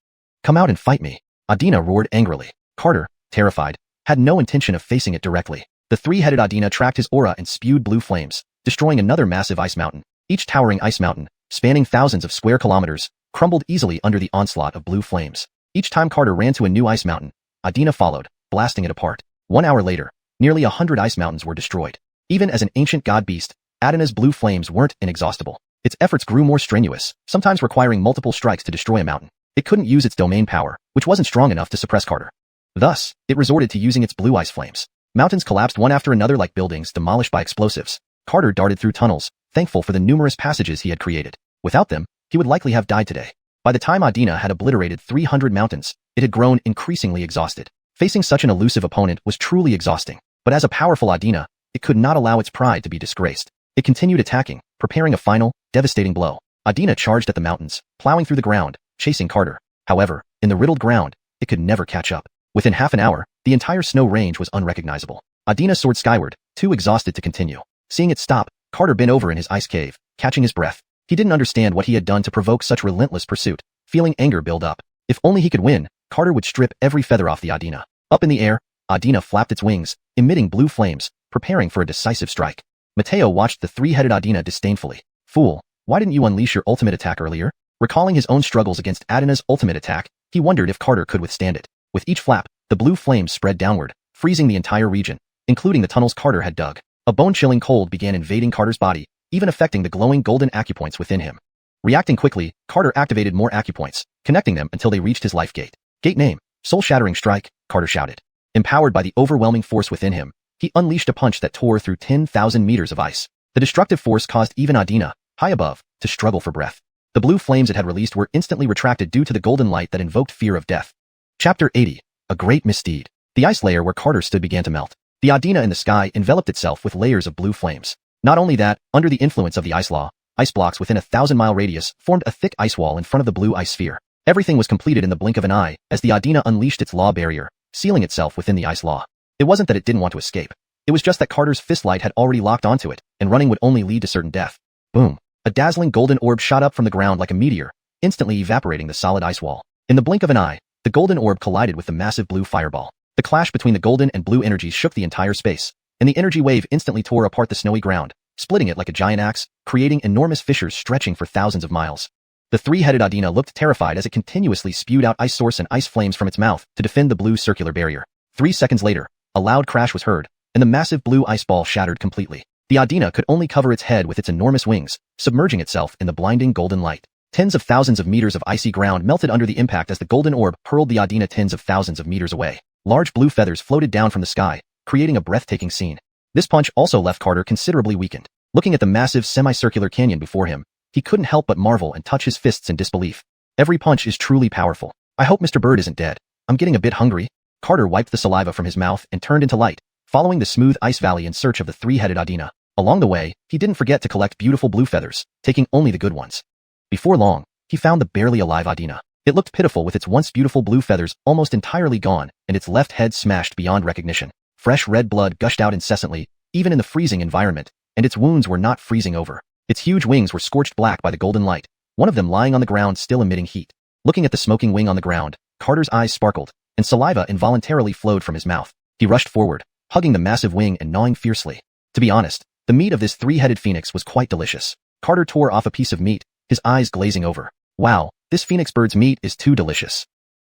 Come out and fight me, Adina roared angrily. Carter, terrified, had no intention of facing it directly. The three-headed Adina tracked his aura and spewed blue flames, destroying another massive ice mountain. Each towering ice mountain, spanning thousands of square kilometers, crumbled easily under the onslaught of blue flames. Each time Carter ran to a new ice mountain, Adina followed, blasting it apart. 1 hour later, nearly 100 ice mountains were destroyed. Even as an ancient god beast, Adina's blue flames weren't inexhaustible. Its efforts grew more strenuous, sometimes requiring multiple strikes to destroy a mountain. It couldn't use its domain power, which wasn't strong enough to suppress Carter. Thus, it resorted to using its blue ice flames. Mountains collapsed one after another like buildings demolished by explosives. Carter darted through tunnels, thankful for the numerous passages he had created. Without them, he would likely have died today. By the time Adina had obliterated 300 mountains, it had grown increasingly exhausted. Facing such an elusive opponent was truly exhausting. But as a powerful Adina, it could not allow its pride to be disgraced. It continued attacking, preparing a final, devastating blow. Adina charged at the mountains, plowing through the ground, chasing Carter. However, in the riddled ground, it could never catch up. Within half an hour, the entire snow range was unrecognizable. Adina soared skyward, too exhausted to continue. Seeing it stop, Carter bent over in his ice cave, catching his breath. He didn't understand what he had done to provoke such relentless pursuit. Feeling anger build up. If only he could win, Carter would strip every feather off the Adina. Up in the air, Adina flapped its wings, emitting blue flames, preparing for a decisive strike. Mateo watched the three-headed Adina disdainfully. Fool, why didn't you unleash your ultimate attack earlier? Recalling his own struggles against Adina's ultimate attack, he wondered if Carter could withstand it. With each flap, the blue flames spread downward, freezing the entire region, including the tunnels Carter had dug. A bone-chilling cold began invading Carter's body, even affecting the glowing golden acupoints within him. Reacting quickly, Carter activated more acupoints, connecting them until they reached his life gate. Gate name, Soul-Shattering Strike, Carter shouted. Empowered by the overwhelming force within him, he unleashed a punch that tore through 10,000 meters of ice. The destructive force caused even Adina, high above, to struggle for breath. The blue flames it had released were instantly retracted due to the golden light that invoked fear of death. Chapter 80. A Great Misdeed. The ice layer where Carter stood began to melt. The Adina in the sky enveloped itself with layers of blue flames. Not only that, under the influence of the ice law, ice blocks within a 1,000-mile radius formed a thick ice wall in front of the blue ice sphere. Everything was completed in the blink of an eye as the Adina unleashed its law barrier, sealing itself within the ice law. It wasn't that it didn't want to escape. It was just that Carter's fist light had already locked onto it, and running would only lead to certain death. Boom. A dazzling golden orb shot up from the ground like a meteor, instantly evaporating the solid ice wall. In the blink of an eye, the golden orb collided with the massive blue fireball. The clash between the golden and blue energies shook the entire space, and the energy wave instantly tore apart the snowy ground, splitting it like a giant axe, creating enormous fissures stretching for thousands of miles. The three-headed Adina looked terrified as it continuously spewed out ice source and ice flames from its mouth to defend the blue circular barrier. 3 seconds later, a loud crash was heard, and the massive blue ice ball shattered completely. The Adina could only cover its head with its enormous wings, submerging itself in the blinding golden light. Tens of thousands of meters of icy ground melted under the impact as the golden orb hurled the Adina tens of thousands of meters away. Large blue feathers floated down from the sky, creating a breathtaking scene. This punch also left Carter considerably weakened. Looking at the massive semicircular canyon before him, he couldn't help but marvel and touch his fists in disbelief. Every punch is truly powerful. I hope Mr. Bird isn't dead. I'm getting a bit hungry. Carter wiped the saliva from his mouth and turned into light, following the smooth ice valley in search of the three-headed Adina. Along the way, he didn't forget to collect beautiful blue feathers, taking only the good ones. Before long, he found the barely alive Adina. It looked pitiful with its once beautiful blue feathers almost entirely gone and its left head smashed beyond recognition. Fresh red blood gushed out incessantly, even in the freezing environment, and its wounds were not freezing over. Its huge wings were scorched black by the golden light, one of them lying on the ground still emitting heat. Looking at the smoking wing on the ground, Carter's eyes sparkled, and saliva involuntarily flowed from his mouth. He rushed forward, hugging the massive wing and gnawing fiercely. To be honest, the meat of this three-headed phoenix was quite delicious. Carter tore off a piece of meat, his eyes glazing over. Wow, this phoenix bird's meat is too delicious.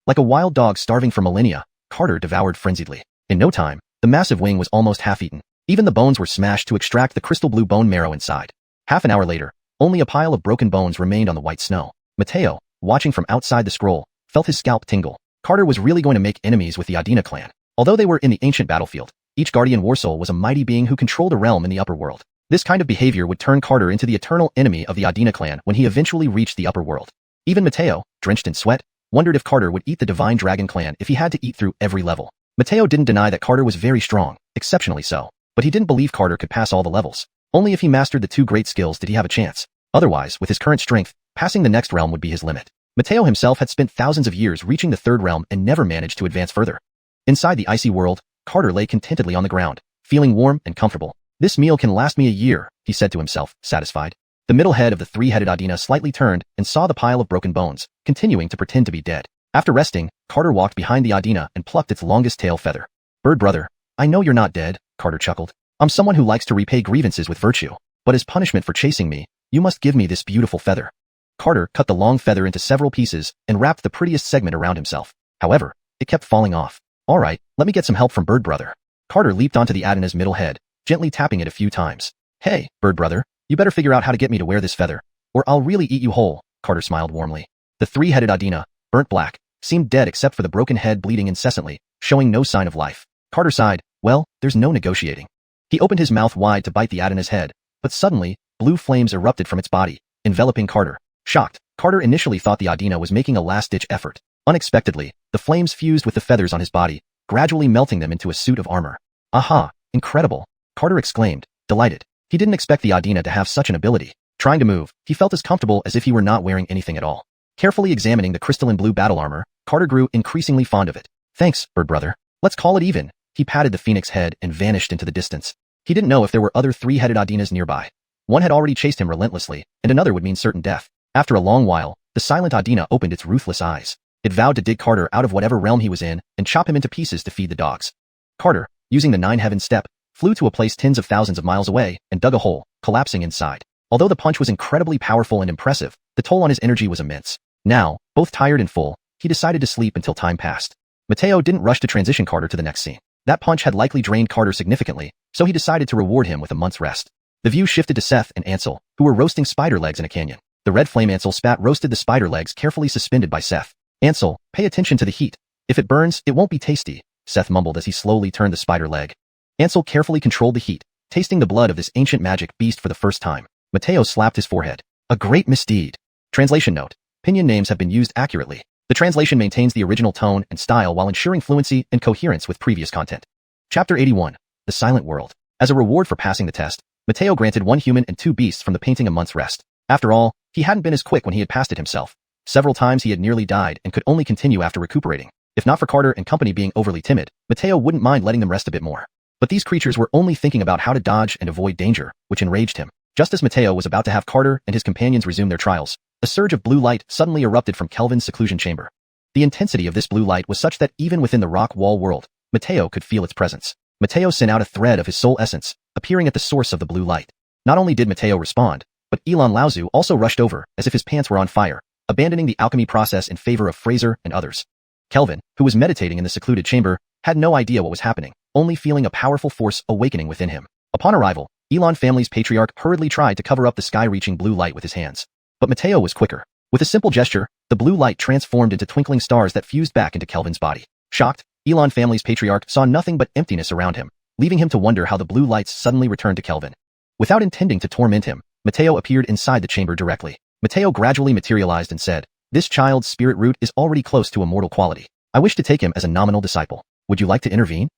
Like a wild dog starving for millennia, Carter devoured frenziedly. In no time, the massive wing was almost half-eaten. Even the bones were smashed to extract the crystal blue bone marrow inside. Half an hour later, only a pile of broken bones remained on the white snow. Mateo, watching from outside the scroll, felt his scalp tingle. Carter was really going to make enemies with the Adina clan. Although they were in the ancient battlefield, each guardian warsoul was a mighty being who controlled a realm in the upper world. This kind of behavior would turn Carter into the eternal enemy of the Adina clan when he eventually reached the upper world. Even Mateo, drenched in sweat, wondered if Carter would eat the Divine Dragon clan if he had to eat through every level. Mateo didn't deny that Carter was very strong, exceptionally so, but he didn't believe Carter could pass all the levels. Only if he mastered the two great skills did he have a chance. Otherwise, with his current strength, passing the next realm would be his limit. Mateo himself had spent thousands of years reaching the third realm and never managed to advance further. Inside the icy world, Carter lay contentedly on the ground, feeling warm and comfortable. This meal can last me a year, he said to himself, satisfied. The middle head of the three-headed Adina slightly turned and saw the pile of broken bones, continuing to pretend to be dead. After resting, Carter walked behind the Adina and plucked its longest tail feather. Bird brother, I know you're not dead, Carter chuckled. I'm someone who likes to repay grievances with virtue, but as punishment for chasing me, you must give me this beautiful feather. Carter cut the long feather into several pieces and wrapped the prettiest segment around himself. However, it kept falling off. All right, let me get some help from Bird brother. Carter leaped onto the Adina's middle head, gently tapping it a few times. Hey, Bird brother, you better figure out how to get me to wear this feather, or I'll really eat you whole, Carter smiled warmly. The three-headed Adina, burnt black, seemed dead except for the broken head bleeding incessantly, showing no sign of life. Carter sighed, well, there's no negotiating. He opened his mouth wide to bite the Adina's head, but suddenly, blue flames erupted from its body, enveloping Carter. Shocked, Carter initially thought the Adina was making a last-ditch effort. Unexpectedly, the flames fused with the feathers on his body, gradually melting them into a suit of armor. Aha, incredible, Carter exclaimed, delighted. He didn't expect the Adina to have such an ability. Trying to move, he felt as comfortable as if he were not wearing anything at all. Carefully examining the crystalline blue battle armor, Carter grew increasingly fond of it. Thanks, Bird brother. Let's call it even. He patted the phoenix head and vanished into the distance. He didn't know if there were other three-headed Adinas nearby. One had already chased him relentlessly, and another would mean certain death. After a long while, the silent Adina opened its ruthless eyes. It vowed to dig Carter out of whatever realm he was in and chop him into pieces to feed the dogs. Carter, using the nine-heaven step, flew to a place tens of thousands of miles away and dug a hole, collapsing inside. Although the punch was incredibly powerful and impressive, the toll on his energy was immense. Now, both tired and full, he decided to sleep until time passed. Mateo didn't rush to transition Carter to the next scene. That punch had likely drained Carter significantly, so he decided to reward him with a month's rest. The view shifted to Seth and Ansel, who were roasting spider legs in a canyon. The red flame Ansel spat roasted the spider legs carefully suspended by Seth. Ansel, pay attention to the heat. If it burns, it won't be tasty, Seth mumbled as he slowly turned the spider leg. Ansel carefully controlled the heat, tasting the blood of this ancient magic beast for the first time. Mateo slapped his forehead. A great misdeed. Translation note. Pinyin names have been used accurately. The translation maintains the original tone and style while ensuring fluency and coherence with previous content. Chapter 81. The Silent World. As a reward for passing the test, Mateo granted one human and two beasts from the painting a month's rest. After all, he hadn't been as quick when he had passed it himself. Several times he had nearly died and could only continue after recuperating. If not for Carter and company being overly timid, Mateo wouldn't mind letting them rest a bit more. But these creatures were only thinking about how to dodge and avoid danger, which enraged him. Just as Mateo was about to have Carter and his companions resume their trials, a surge of blue light suddenly erupted from Kelvin's seclusion chamber. The intensity of this blue light was such that even within the rock wall world, Mateo could feel its presence. Mateo sent out a thread of his soul essence, appearing at the source of the blue light. Not only did Mateo respond, but Elon Laozu also rushed over as if his pants were on fire, abandoning the alchemy process in favor of Fraser and others. Kelvin, who was meditating in the secluded chamber, had no idea what was happening, only feeling a powerful force awakening within him. Upon arrival, Elon family's patriarch hurriedly tried to cover up the sky-reaching blue light with his hands. But Mateo was quicker. With a simple gesture, the blue light transformed into twinkling stars that fused back into Kelvin's body. Shocked, Elon family's patriarch saw nothing but emptiness around him, leaving him to wonder how the blue lights suddenly returned to Kelvin. Without intending to torment him, Mateo appeared inside the chamber directly. Mateo gradually materialized and said, "This child's spirit root is already close to immortal quality. I wish to take him as a nominal disciple. Would you like to intervene?"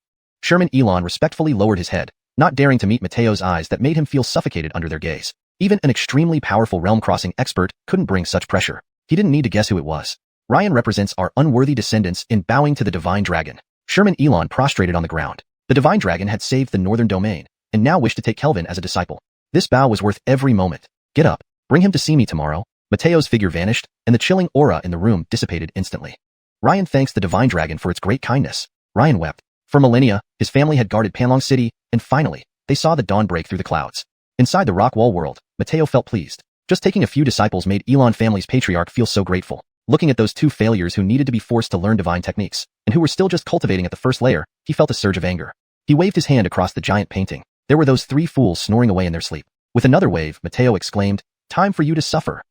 Sherman Elon respectfully lowered his head, not daring to meet Mateo's eyes that made him feel suffocated under their gaze. Even an extremely powerful realm-crossing expert couldn't bring such pressure. He didn't need to guess who it was. Ryan represents our unworthy descendants in bowing to the Divine Dragon. Sherman Elon prostrated on the ground. The Divine Dragon had saved the Northern Domain, and now wished to take Kelvin as a disciple. This bow was worth every moment. Get up. Bring him to see me tomorrow. Mateo's figure vanished, and the chilling aura in the room dissipated instantly. Ryan thanks the Divine Dragon for its great kindness. Ryan wept. For millennia, his family had guarded Panlong City, and finally, they saw the dawn break through the clouds. Inside the rock wall world, Mateo felt pleased. Just taking a few disciples made Elon family's patriarch feel so grateful. Looking at those two failures who needed to be forced to learn divine techniques, and who were still just cultivating at the first layer, he felt a surge of anger. He waved his hand across the giant painting. There were those three fools snoring away in their sleep. With another wave, Mateo exclaimed, "Time for you to suffer."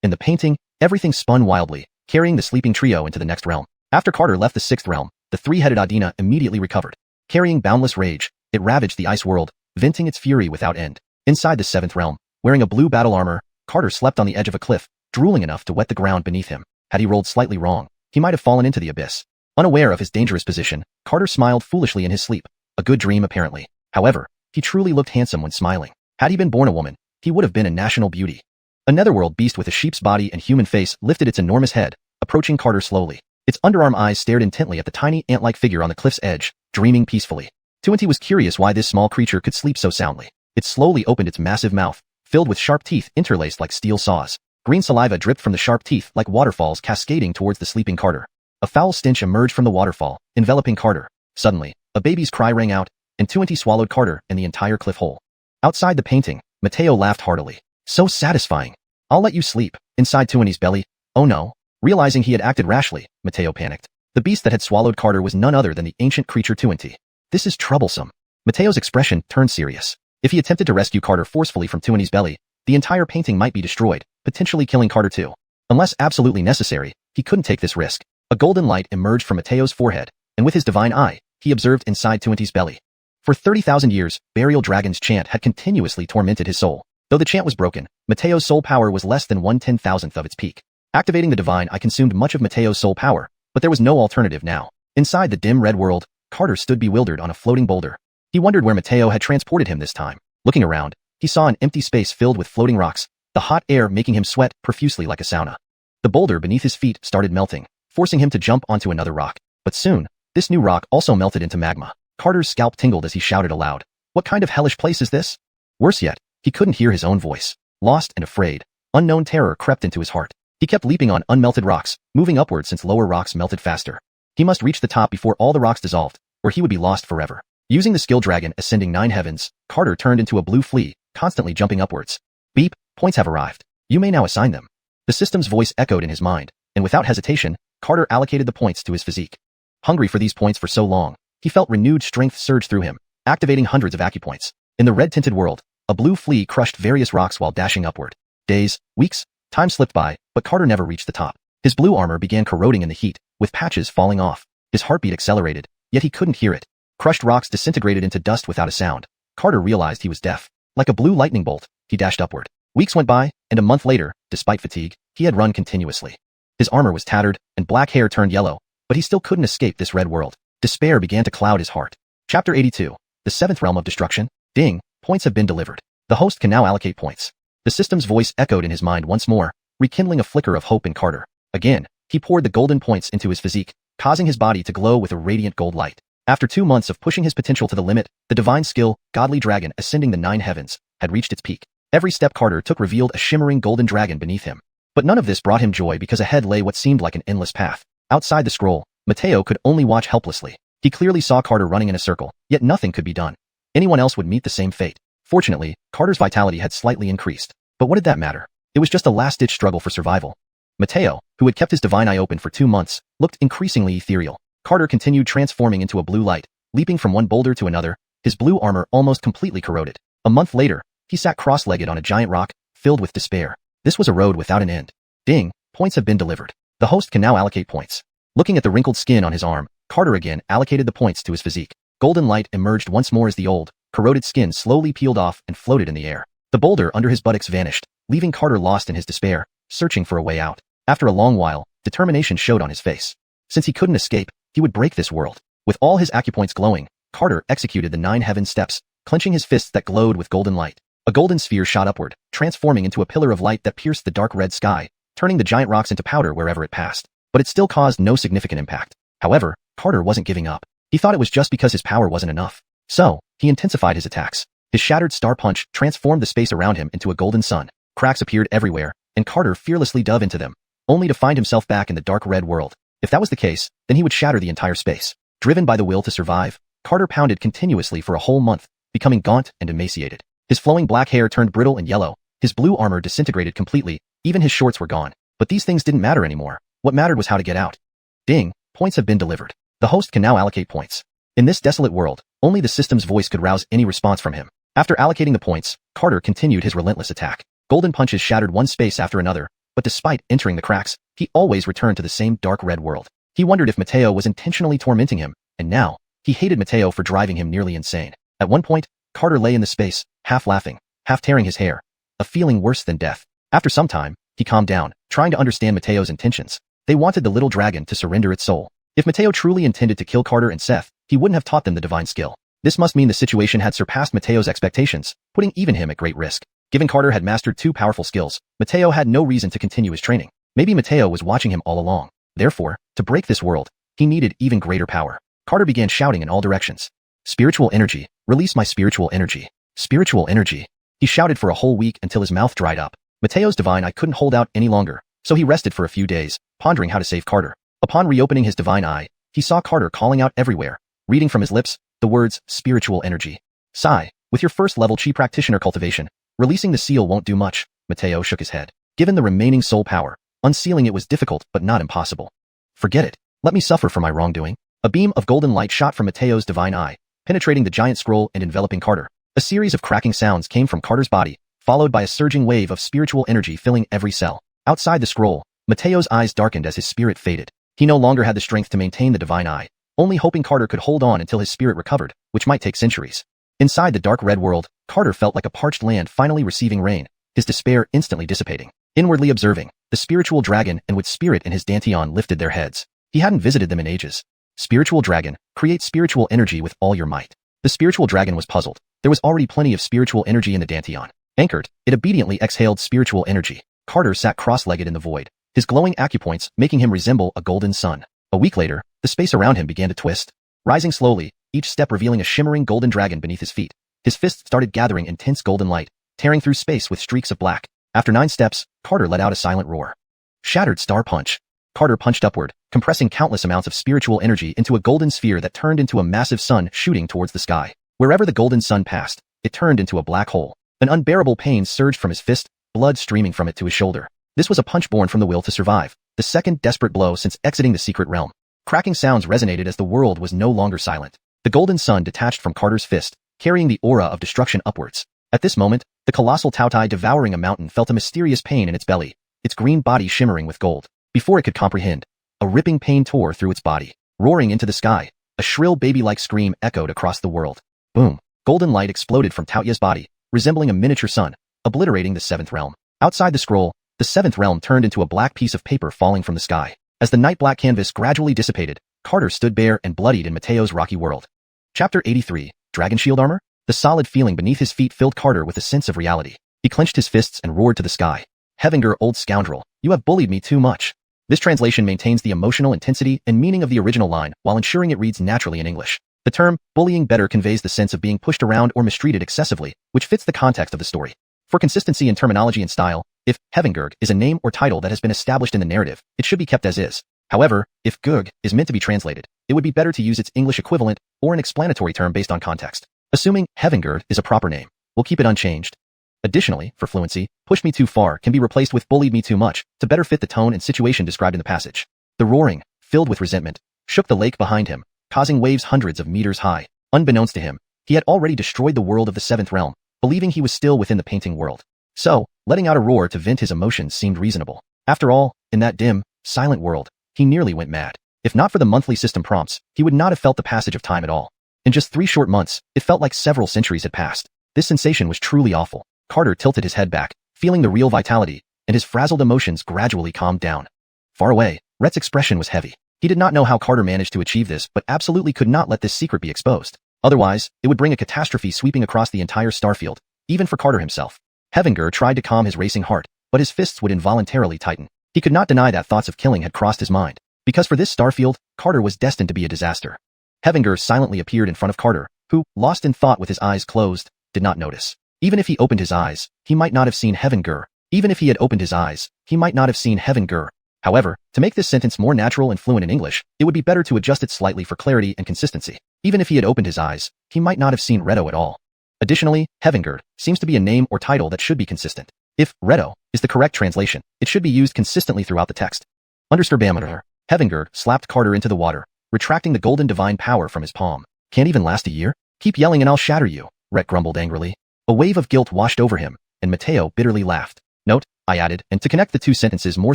In the painting, everything spun wildly, carrying the sleeping trio into the next realm. After Carter left the 6th realm, the three-headed Adina immediately recovered. Carrying boundless rage, it ravaged the ice world, venting its fury without end. Inside the 7th realm, wearing a blue battle armor, Carter slept on the edge of a cliff, drooling enough to wet the ground beneath him. Had he rolled slightly wrong, he might have fallen into the abyss. Unaware of his dangerous position, Carter smiled foolishly in his sleep. A good dream apparently. However, he truly looked handsome when smiling. Had he been born a woman, he would have been a national beauty. A netherworld beast with a sheep's body and human face lifted its enormous head, approaching Carter slowly. Its underarm eyes stared intently at the tiny ant-like figure on the cliff's edge, dreaming peacefully. Tuanti was curious why this small creature could sleep so soundly. It slowly opened its massive mouth, filled with sharp teeth interlaced like steel saws. Green saliva dripped from the sharp teeth like waterfalls cascading towards the sleeping Carter. A foul stench emerged from the waterfall, enveloping Carter. Suddenly, a baby's cry rang out, and Tuanti swallowed Carter and the entire cliff hole. Outside the painting, Mateo laughed heartily. So satisfying. I'll let you sleep. Inside Tuanti's belly. Oh no. Realizing he had acted rashly, Mateo panicked. The beast that had swallowed Carter was none other than the ancient creature Tuanti. This is troublesome. Mateo's expression turned serious. If he attempted to rescue Carter forcefully from Tuanti's belly, the entire painting might be destroyed, potentially killing Carter too. Unless absolutely necessary, he couldn't take this risk. A golden light emerged from Mateo's forehead, and with his divine eye, he observed inside Tuanti's belly. For 30,000 years, Burial Dragon's chant had continuously tormented his soul. Though the chant was broken, Mateo's soul power was less than 1/10,000th of its peak. Activating the divine eye consumed much of Mateo's soul power, but there was no alternative now. Inside the dim red world, Carter stood bewildered on a floating boulder. He wondered where Mateo had transported him this time. Looking around, he saw an empty space filled with floating rocks, the hot air making him sweat profusely like a sauna. The boulder beneath his feet started melting, forcing him to jump onto another rock. But soon, this new rock also melted into magma. Carter's scalp tingled as he shouted aloud. What kind of hellish place is this? Worse yet, he couldn't hear his own voice. Lost and afraid, unknown terror crept into his heart. He kept leaping on unmelted rocks, moving upward since lower rocks melted faster. He must reach the top before all the rocks dissolved, or he would be lost forever. Using the skill dragon ascending 9 heavens, Carter turned into a blue flea, constantly jumping upwards. Beep, points have arrived. You may now assign them. The system's voice echoed in his mind, and without hesitation, Carter allocated the points to his physique. Hungry for these points for so long, he felt renewed strength surge through him, activating hundreds of acupoints. In the red-tinted world, a blue flea crushed various rocks while dashing upward. Days, weeks, time slipped by, but Carter never reached the top. His blue armor began corroding in the heat, with patches falling off. His heartbeat accelerated, yet he couldn't hear it. Crushed rocks disintegrated into dust without a sound. Carter realized he was deaf. Like a blue lightning bolt, he dashed upward. Weeks went by, and a month later, despite fatigue, he had run continuously. His armor was tattered, and black hair turned yellow, but he still couldn't escape this red world. Despair began to cloud his heart. Chapter 82. The 7th Realm of Destruction. Ding, points have been delivered. The host can now allocate points. The system's voice echoed in his mind once more, rekindling a flicker of hope in Carter. Again, he poured the golden points into his physique, causing his body to glow with a radiant gold light. After 2 months of pushing his potential to the limit, the divine skill, Godly Dragon ascending the 9 heavens, had reached its peak. Every step Carter took revealed a shimmering golden dragon beneath him. But none of this brought him joy because ahead lay what seemed like an endless path. Outside the scroll, Mateo could only watch helplessly. He clearly saw Carter running in a circle, yet nothing could be done. Anyone else would meet the same fate. Fortunately, Carter's vitality had slightly increased. But what did that matter? It was just a last-ditch struggle for survival. Mateo, who had kept his divine eye open for 2 months, looked increasingly ethereal. Carter continued transforming into a blue light, leaping from one boulder to another, his blue armor almost completely corroded. A month later, he sat cross-legged on a giant rock, filled with despair. This was a road without an end. Ding, points have been delivered. The host can now allocate points. Looking at the wrinkled skin on his arm, Carter again allocated the points to his physique. Golden light emerged once more as the old, corroded skin slowly peeled off and floated in the air. The boulder under his buttocks vanished, leaving Carter lost in his despair, searching for a way out. After a long while, determination showed on his face. Since he couldn't escape, he would break this world. With all his acupoints glowing, Carter executed the 9 heaven steps, clenching his fists that glowed with golden light. A golden sphere shot upward, transforming into a pillar of light that pierced the dark red sky, turning the giant rocks into powder wherever it passed. But it still caused no significant impact. However, Carter wasn't giving up. He thought it was just because his power wasn't enough. So, he intensified his attacks. His shattered star punch transformed the space around him into a golden sun. Cracks appeared everywhere, and Carter fearlessly dove into them, only to find himself back in the dark red world. If that was the case, then he would shatter the entire space. Driven by the will to survive, Carter pounded continuously for a whole month, becoming gaunt and emaciated. His flowing black hair turned brittle and yellow, his blue armor disintegrated completely, even his shorts were gone. But these things didn't matter anymore. What mattered was how to get out. Ding, points have been delivered. The host can now allocate points. In this desolate world, only the system's voice could rouse any response from him. After allocating the points, Carter continued his relentless attack. Golden punches shattered one space after another, but despite entering the cracks, he always returned to the same dark red world. He wondered if Mateo was intentionally tormenting him, and now, he hated Mateo for driving him nearly insane. At one point, Carter lay in the space, half laughing, half tearing his hair, a feeling worse than death. After some time, he calmed down, trying to understand Mateo's intentions. They wanted the little dragon to surrender its soul. If Mateo truly intended to kill Carter and Seth, he wouldn't have taught them the divine skill. This must mean the situation had surpassed Mateo's expectations, putting even him at great risk. Given Carter had mastered two powerful skills, Mateo had no reason to continue his training. Maybe Mateo was watching him all along. Therefore, to break this world, he needed even greater power. Carter began shouting in all directions. Spiritual energy, release my spiritual energy. Spiritual energy. He shouted for a whole week until his mouth dried up. Mateo's divine eye couldn't hold out any longer, so he rested for a few days, pondering how to save Carter. Upon reopening his divine eye, he saw Carter calling out everywhere, reading from his lips the words spiritual energy. Sigh, with your first level chi practitioner cultivation, releasing the seal won't do much. Mateo shook his head. Given the remaining soul power, unsealing it was difficult but not impossible. Forget it. Let me suffer for my wrongdoing. A beam of golden light shot from Mateo's divine eye, penetrating the giant scroll and enveloping Carter. A series of cracking sounds came from Carter's body, followed by a surging wave of spiritual energy filling every cell. Outside the scroll, Mateo's eyes darkened as his spirit faded. He no longer had the strength to maintain the divine eye, only hoping Carter could hold on until his spirit recovered, which might take centuries. Inside the dark red world, Carter felt like a parched land finally receiving rain, his despair instantly dissipating. Inwardly observing, the spiritual dragon and Witty spirit and his dantian lifted their heads. He hadn't visited them in ages. Spiritual dragon, create spiritual energy with all your might. The spiritual dragon was puzzled. There was already plenty of spiritual energy in the dantian. Anchored, it obediently exhaled spiritual energy. Carter sat cross-legged in the void, his glowing acupoints making him resemble a golden sun. A week later, the space around him began to twist. Rising slowly, each step revealing a shimmering golden dragon beneath his feet. His fists started gathering intense golden light, tearing through space with streaks of black. After 9 steps, Carter let out a silent roar. Shattered star punch. Carter punched upward, compressing countless amounts of spiritual energy into a golden sphere that turned into a massive sun shooting towards the sky. Wherever the golden sun passed, it turned into a black hole. An unbearable pain surged from his fist, blood streaming from it to his shoulder. This was a punch born from the will to survive, the second desperate blow since exiting the secret realm. Cracking sounds resonated as the world was no longer silent. The golden sun detached from Carter's fist, carrying the aura of destruction upwards. At this moment, the colossal Tautai devouring a mountain felt a mysterious pain in its belly, its green body shimmering with gold. Before it could comprehend, a ripping pain tore through its body. Roaring into the sky, a shrill baby-like scream echoed across the world. Boom! Golden light exploded from Taoya's body, resembling a miniature sun, obliterating the 7th realm. Outside the scroll, the 7th realm turned into a black piece of paper falling from the sky. As the night-black canvas gradually dissipated, Carter stood bare and bloodied in Mateo's rocky world. Chapter 83, Dragon Shield Armor? The solid feeling beneath his feet filled Carter with a sense of reality. He clenched his fists and roared to the sky. Heavenger, old scoundrel, you have bullied me too much. This translation maintains the emotional intensity and meaning of the original line while ensuring it reads naturally in English. The term bullying better conveys the sense of being pushed around or mistreated excessively, which fits the context of the story. For consistency in terminology and style, if Heavenger is a name or title that has been established in the narrative, it should be kept as is. However, if Gurg is meant to be translated, it would be better to use its English equivalent or an explanatory term based on context. Assuming Heavenger is a proper name, we'll keep it unchanged. Additionally, for fluency, push me too far can be replaced with bullied me too much to better fit the tone and situation described in the passage. The roaring, filled with resentment, shook the lake behind him, causing waves hundreds of meters high. Unbeknownst to him, he had already destroyed the world of the 7th realm, believing he was still within the painting world. So, letting out a roar to vent his emotions seemed reasonable. After all, in that dim, silent world, he nearly went mad. If not for the monthly system prompts, he would not have felt the passage of time at all. In just 3 short months, it felt like several centuries had passed. This sensation was truly awful. Carter tilted his head back, feeling the real vitality, and his frazzled emotions gradually calmed down. Far away, Rhett's expression was heavy. He did not know how Carter managed to achieve this, but absolutely could not let this secret be exposed. Otherwise, it would bring a catastrophe sweeping across the entire starfield, even for Carter himself. Heavenger tried to calm his racing heart, but his fists would involuntarily tighten. He could not deny that thoughts of killing had crossed his mind, because for this starfield, Carter was destined to be a disaster. Heavenger silently appeared in front of Carter, who, lost in thought with his eyes closed, did not notice. Even if he opened his eyes, he might not have seen Heavenger. Even if he had opened his eyes, he might not have seen Heavenger. However, to make this sentence more natural and fluent in English, it would be better to adjust it slightly for clarity and consistency. Even if he had opened his eyes, he might not have seen Redo at all. Additionally, Heavenger seems to be a name or title that should be consistent. If Redo is the correct translation, it should be used consistently throughout the text. Understurbameter. Heavenger slapped Carter into the water, retracting the golden divine power from his palm. Can't even last a year? Keep yelling and I'll shatter you, Rhett grumbled angrily. A wave of guilt washed over him, and Mateo bitterly laughed. Note, I added, and to connect the two sentences more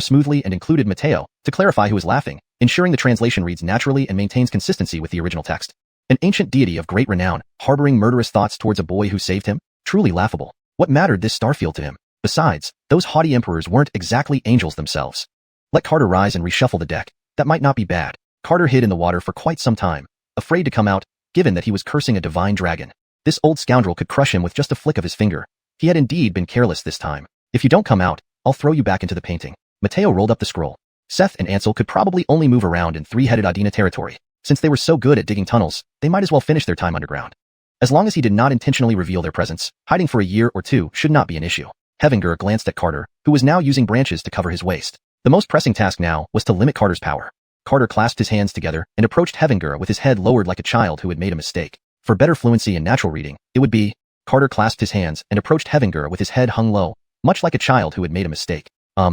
smoothly and included Mateo, to clarify who was laughing, ensuring the translation reads naturally and maintains consistency with the original text. An ancient deity of great renown, harboring murderous thoughts towards a boy who saved him? Truly laughable. What mattered this starfield to him? Besides, those haughty emperors weren't exactly angels themselves. Let Carter rise and reshuffle the deck. That might not be bad. Carter hid in the water for quite some time, afraid to come out, given that he was cursing a divine dragon. This old scoundrel could crush him with just a flick of his finger. He had indeed been careless this time. If you don't come out, I'll throw you back into the painting. Mateo rolled up the scroll. Seth and Ansel could probably only move around in three-headed Adina territory. Since they were so good at digging tunnels, they might as well finish their time underground. As long as he did not intentionally reveal their presence, hiding for a year or two should not be an issue. Hevinger glanced at Carter, who was now using branches to cover his waist. The most pressing task now was to limit Carter's power. Carter clasped his hands together and approached Hevinger with his head lowered like a child who had made a mistake. For better fluency and natural reading, it would be, Carter clasped his hands and approached Hevinger with his head hung low, much like a child who had made a mistake.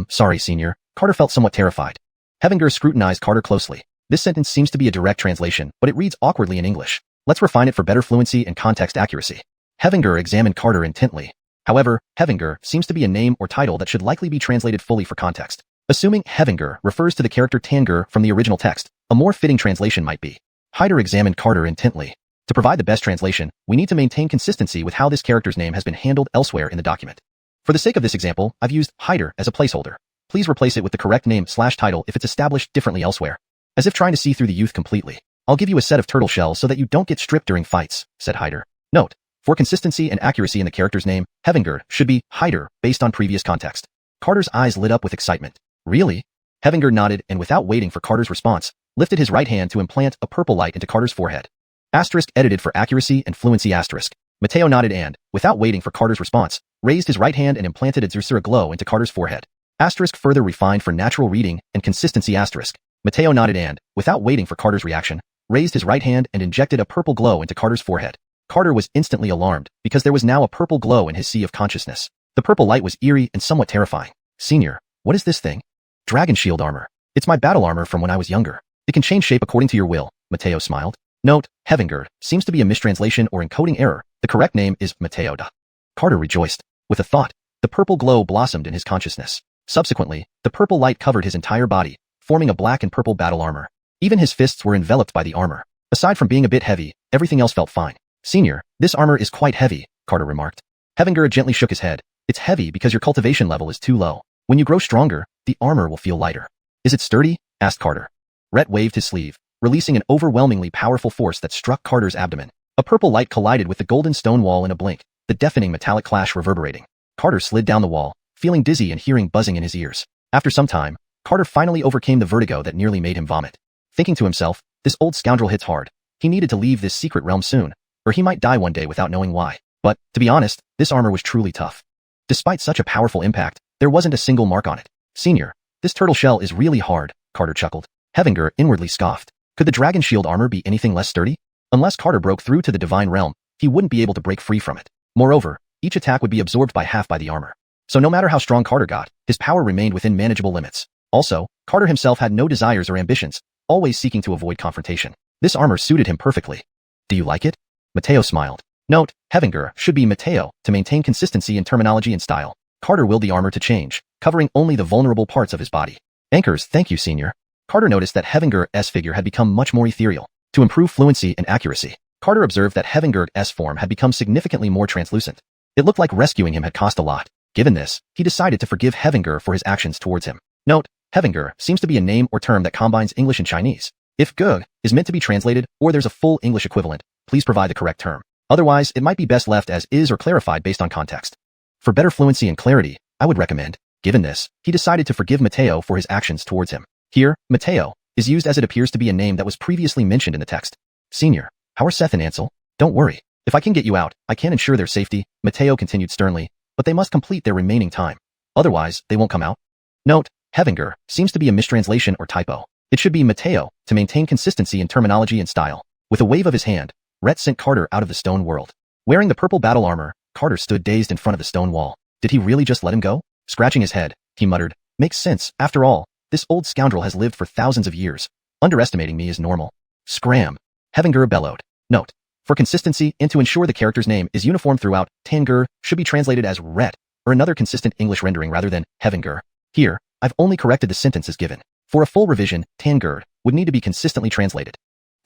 Sorry, senior. Carter felt somewhat terrified. Hevinger scrutinized Carter closely. This sentence seems to be a direct translation, but it reads awkwardly in English. Let's refine it for better fluency and context accuracy. Hevinger examined Carter intently. However, Hevinger seems to be a name or title that should likely be translated fully for context. Assuming Hevinger refers to the character Tanger from the original text, a more fitting translation might be. Hyder examined Carter intently. To provide the best translation, we need to maintain consistency with how this character's name has been handled elsewhere in the document. For the sake of this example, I've used Hyder as a placeholder. Please replace it with the correct name/title if it's established differently elsewhere. As if trying to see through the youth completely. I'll give you a set of turtle shells so that you don't get stripped during fights, said Hyder. Note, for consistency and accuracy in the character's name, Hevinger should be Hyder based on previous context. Carter's eyes lit up with excitement. Really? Hevinger nodded and without waiting for Carter's response, lifted his right hand to implant a purple light into Carter's forehead. Asterisk edited for accuracy and fluency asterisk. Mateo nodded and, without waiting for Carter's response, raised his right hand and implanted a Zursura glow into Carter's forehead. Asterisk further refined for natural reading and consistency asterisk. Mateo nodded and, without waiting for Carter's reaction, raised his right hand and injected a purple glow into Carter's forehead. Carter was instantly alarmed, because there was now a purple glow in his sea of consciousness. The purple light was eerie and somewhat terrifying. Senior, what is this thing? Dragon shield armor. It's my battle armor from when I was younger. It can change shape according to your will, Mateo smiled. Note, Hevinger seems to be a mistranslation or encoding error. The correct name is Mateo da. Carter rejoiced. With a thought, the purple glow blossomed in his consciousness. Subsequently, the purple light covered his entire body, forming a black and purple battle armor. Even his fists were enveloped by the armor. Aside from being a bit heavy, everything else felt fine. Senior, this armor is quite heavy, Carter remarked. Hevinger gently shook his head. It's heavy because your cultivation level is too low. When you grow stronger, the armor will feel lighter. Is it sturdy? Asked Carter. Rhett waved his sleeve, releasing an overwhelmingly powerful force that struck Carter's abdomen. A purple light collided with the golden stone wall in a blink, the deafening metallic clash reverberating. Carter slid down the wall, feeling dizzy and hearing buzzing in his ears. After some time, Carter finally overcame the vertigo that nearly made him vomit. Thinking to himself, this old scoundrel hits hard. He needed to leave this secret realm soon, or he might die one day without knowing why. But, to be honest, this armor was truly tough. Despite such a powerful impact, there wasn't a single mark on it. Senior, this turtle shell is really hard, Carter chuckled. Hevinger inwardly scoffed. Could the dragon shield armor be anything less sturdy? Unless Carter broke through to the divine realm, he wouldn't be able to break free from it. Moreover, each attack would be absorbed by half by the armor. So no matter how strong Carter got, his power remained within manageable limits. Also, Carter himself had no desires or ambitions, always seeking to avoid confrontation. This armor suited him perfectly. Do you like it? Mateo smiled. Note, Hevinger should be Mateo to maintain consistency in terminology and style. Carter willed the armor to change, covering only the vulnerable parts of his body. Anchors, thank you, senior. Carter noticed that Hevinger's figure had become much more ethereal. To improve fluency and accuracy, Carter observed that Hevinger's form had become significantly more translucent. It looked like rescuing him had cost a lot. Given this, he decided to forgive Hevinger for his actions towards him. Note, Hevinger seems to be a name or term that combines English and Chinese. If Ge is meant to be translated or there's a full English equivalent, please provide the correct term. Otherwise, it might be best left as is or clarified based on context. For better fluency and clarity, I would recommend, given this, he decided to forgive Mateo for his actions towards him. Here, Mateo is used as it appears to be a name that was previously mentioned in the text. Senior, how are Seth and Ansel? Don't worry. If I can get you out, I can ensure their safety, Mateo continued sternly, but they must complete their remaining time. Otherwise, they won't come out. Note, Hevinger seems to be a mistranslation or typo. It should be Mateo to maintain consistency in terminology and style. With a wave of his hand, Rhett sent Carter out of the stone world. Wearing the purple battle armor, Carter stood dazed in front of the stone wall. Did he really just let him go? Scratching his head, he muttered, makes sense, after all. This old scoundrel has lived for thousands of years. Underestimating me is normal. Scram. Hevinger bellowed. Note. For consistency and to ensure the character's name is uniform throughout, Tanger should be translated as Rhett, or another consistent English rendering rather than Heavenger. Here, I've only corrected the sentences given. For a full revision, Tangerd would need to be consistently translated.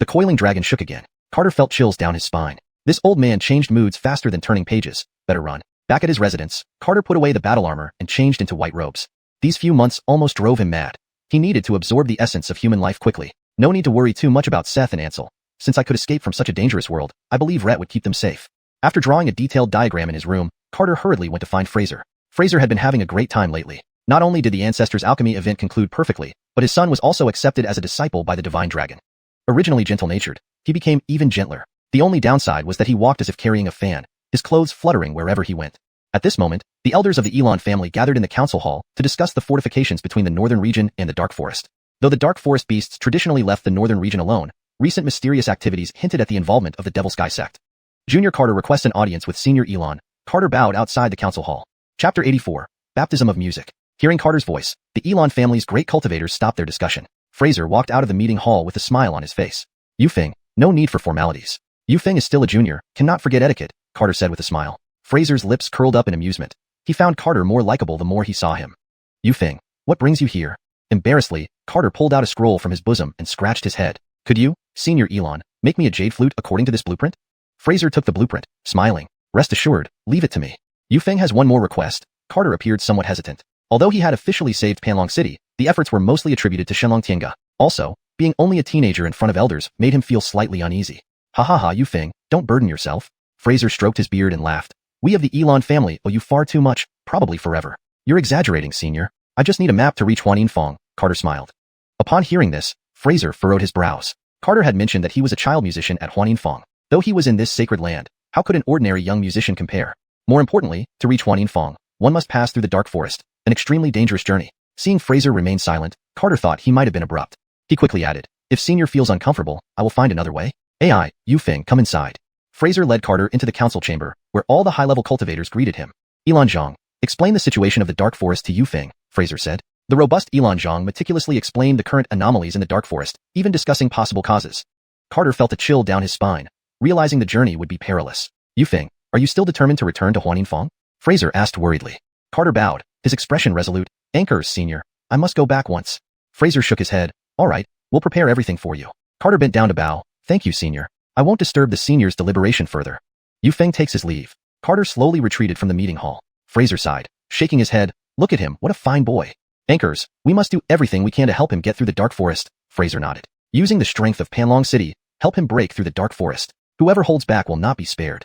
The coiling dragon shook again. Carter felt chills down his spine. This old man changed moods faster than turning pages. Better run. Back at his residence, Carter put away the battle armor and changed into white robes. These few months almost drove him mad. He needed to absorb the essence of human life quickly. No need to worry too much about Seth and Ansel. Since I could escape from such a dangerous world, I believe Rhett would keep them safe. After drawing a detailed diagram in his room, Carter hurriedly went to find Fraser. Fraser had been having a great time lately. Not only did the Ancestors' Alchemy event conclude perfectly, but his son was also accepted as a disciple by the Divine Dragon. Originally gentle-natured, he became even gentler. The only downside was that he walked as if carrying a fan, his clothes fluttering wherever he went. At this moment, the elders of the Elon family gathered in the council hall to discuss the fortifications between the northern region and the Dark Forest. Though the Dark Forest beasts traditionally left the northern region alone, recent mysterious activities hinted at the involvement of the Devil Sky sect. Junior Carter requests an audience with Senior Elon. Carter bowed outside the council hall. Chapter 84. Baptism of Music. Hearing Carter's voice, the Elon family's great cultivators stopped their discussion. Fraser walked out of the meeting hall with a smile on his face. Yufeng, no need for formalities. Yufeng is still a junior, cannot forget etiquette, Carter said with a smile. Fraser's lips curled up in amusement. He found Carter more likable the more he saw him. Yufeng, what brings you here? Embarrassedly, Carter pulled out a scroll from his bosom and scratched his head. Could you, Senior Elon, make me a jade flute according to this blueprint? Fraser took the blueprint, smiling. Rest assured, leave it to me. Yufeng has one more request. Carter appeared somewhat hesitant. Although he had officially saved Panlong City, the efforts were mostly attributed to Shenlong Tiange. Also, being only a teenager in front of elders made him feel slightly uneasy. Ha ha ha, Yufeng, don't burden yourself. Fraser stroked his beard and laughed. We of the Elon family owe you far too much, probably forever. You're exaggerating, Senior. I just need a map to reach Huaninfeng, Carter smiled. Upon hearing this, Fraser furrowed his brows. Carter had mentioned that he was a child musician at Huaninfeng. Though he was in this sacred land, how could an ordinary young musician compare? More importantly, to reach Huaninfeng, one must pass through the Dark Forest, an extremely dangerous journey. Seeing Fraser remain silent, Carter thought he might have been abrupt. He quickly added, if Senior feels uncomfortable, I will find another way. AI, Yufeng, come inside. Fraser led Carter into the council chamber, where all the high-level cultivators greeted him. Elon Zhang, explain the situation of the Dark Forest to Yufeng, Fraser said. The robust Elon Zhang meticulously explained the current anomalies in the Dark Forest, even discussing possible causes. Carter felt a chill down his spine, realizing the journey would be perilous. Yufeng, are you still determined to return to Huaninfeng? Fraser asked worriedly. Carter bowed, his expression resolute. Anchors, Senior. I must go back once. Fraser shook his head. All right, we'll prepare everything for you. Carter bent down to bow. Thank you, Senior. I won't disturb the Senior's deliberation further. Yufeng takes his leave. Carter slowly retreated from the meeting hall. Fraser sighed, shaking his head. Look at him, what a fine boy. Anchors, we must do everything we can to help him get through the Dark Forest, Fraser nodded. Using the strength of Panlong City, help him break through the Dark Forest. Whoever holds back will not be spared.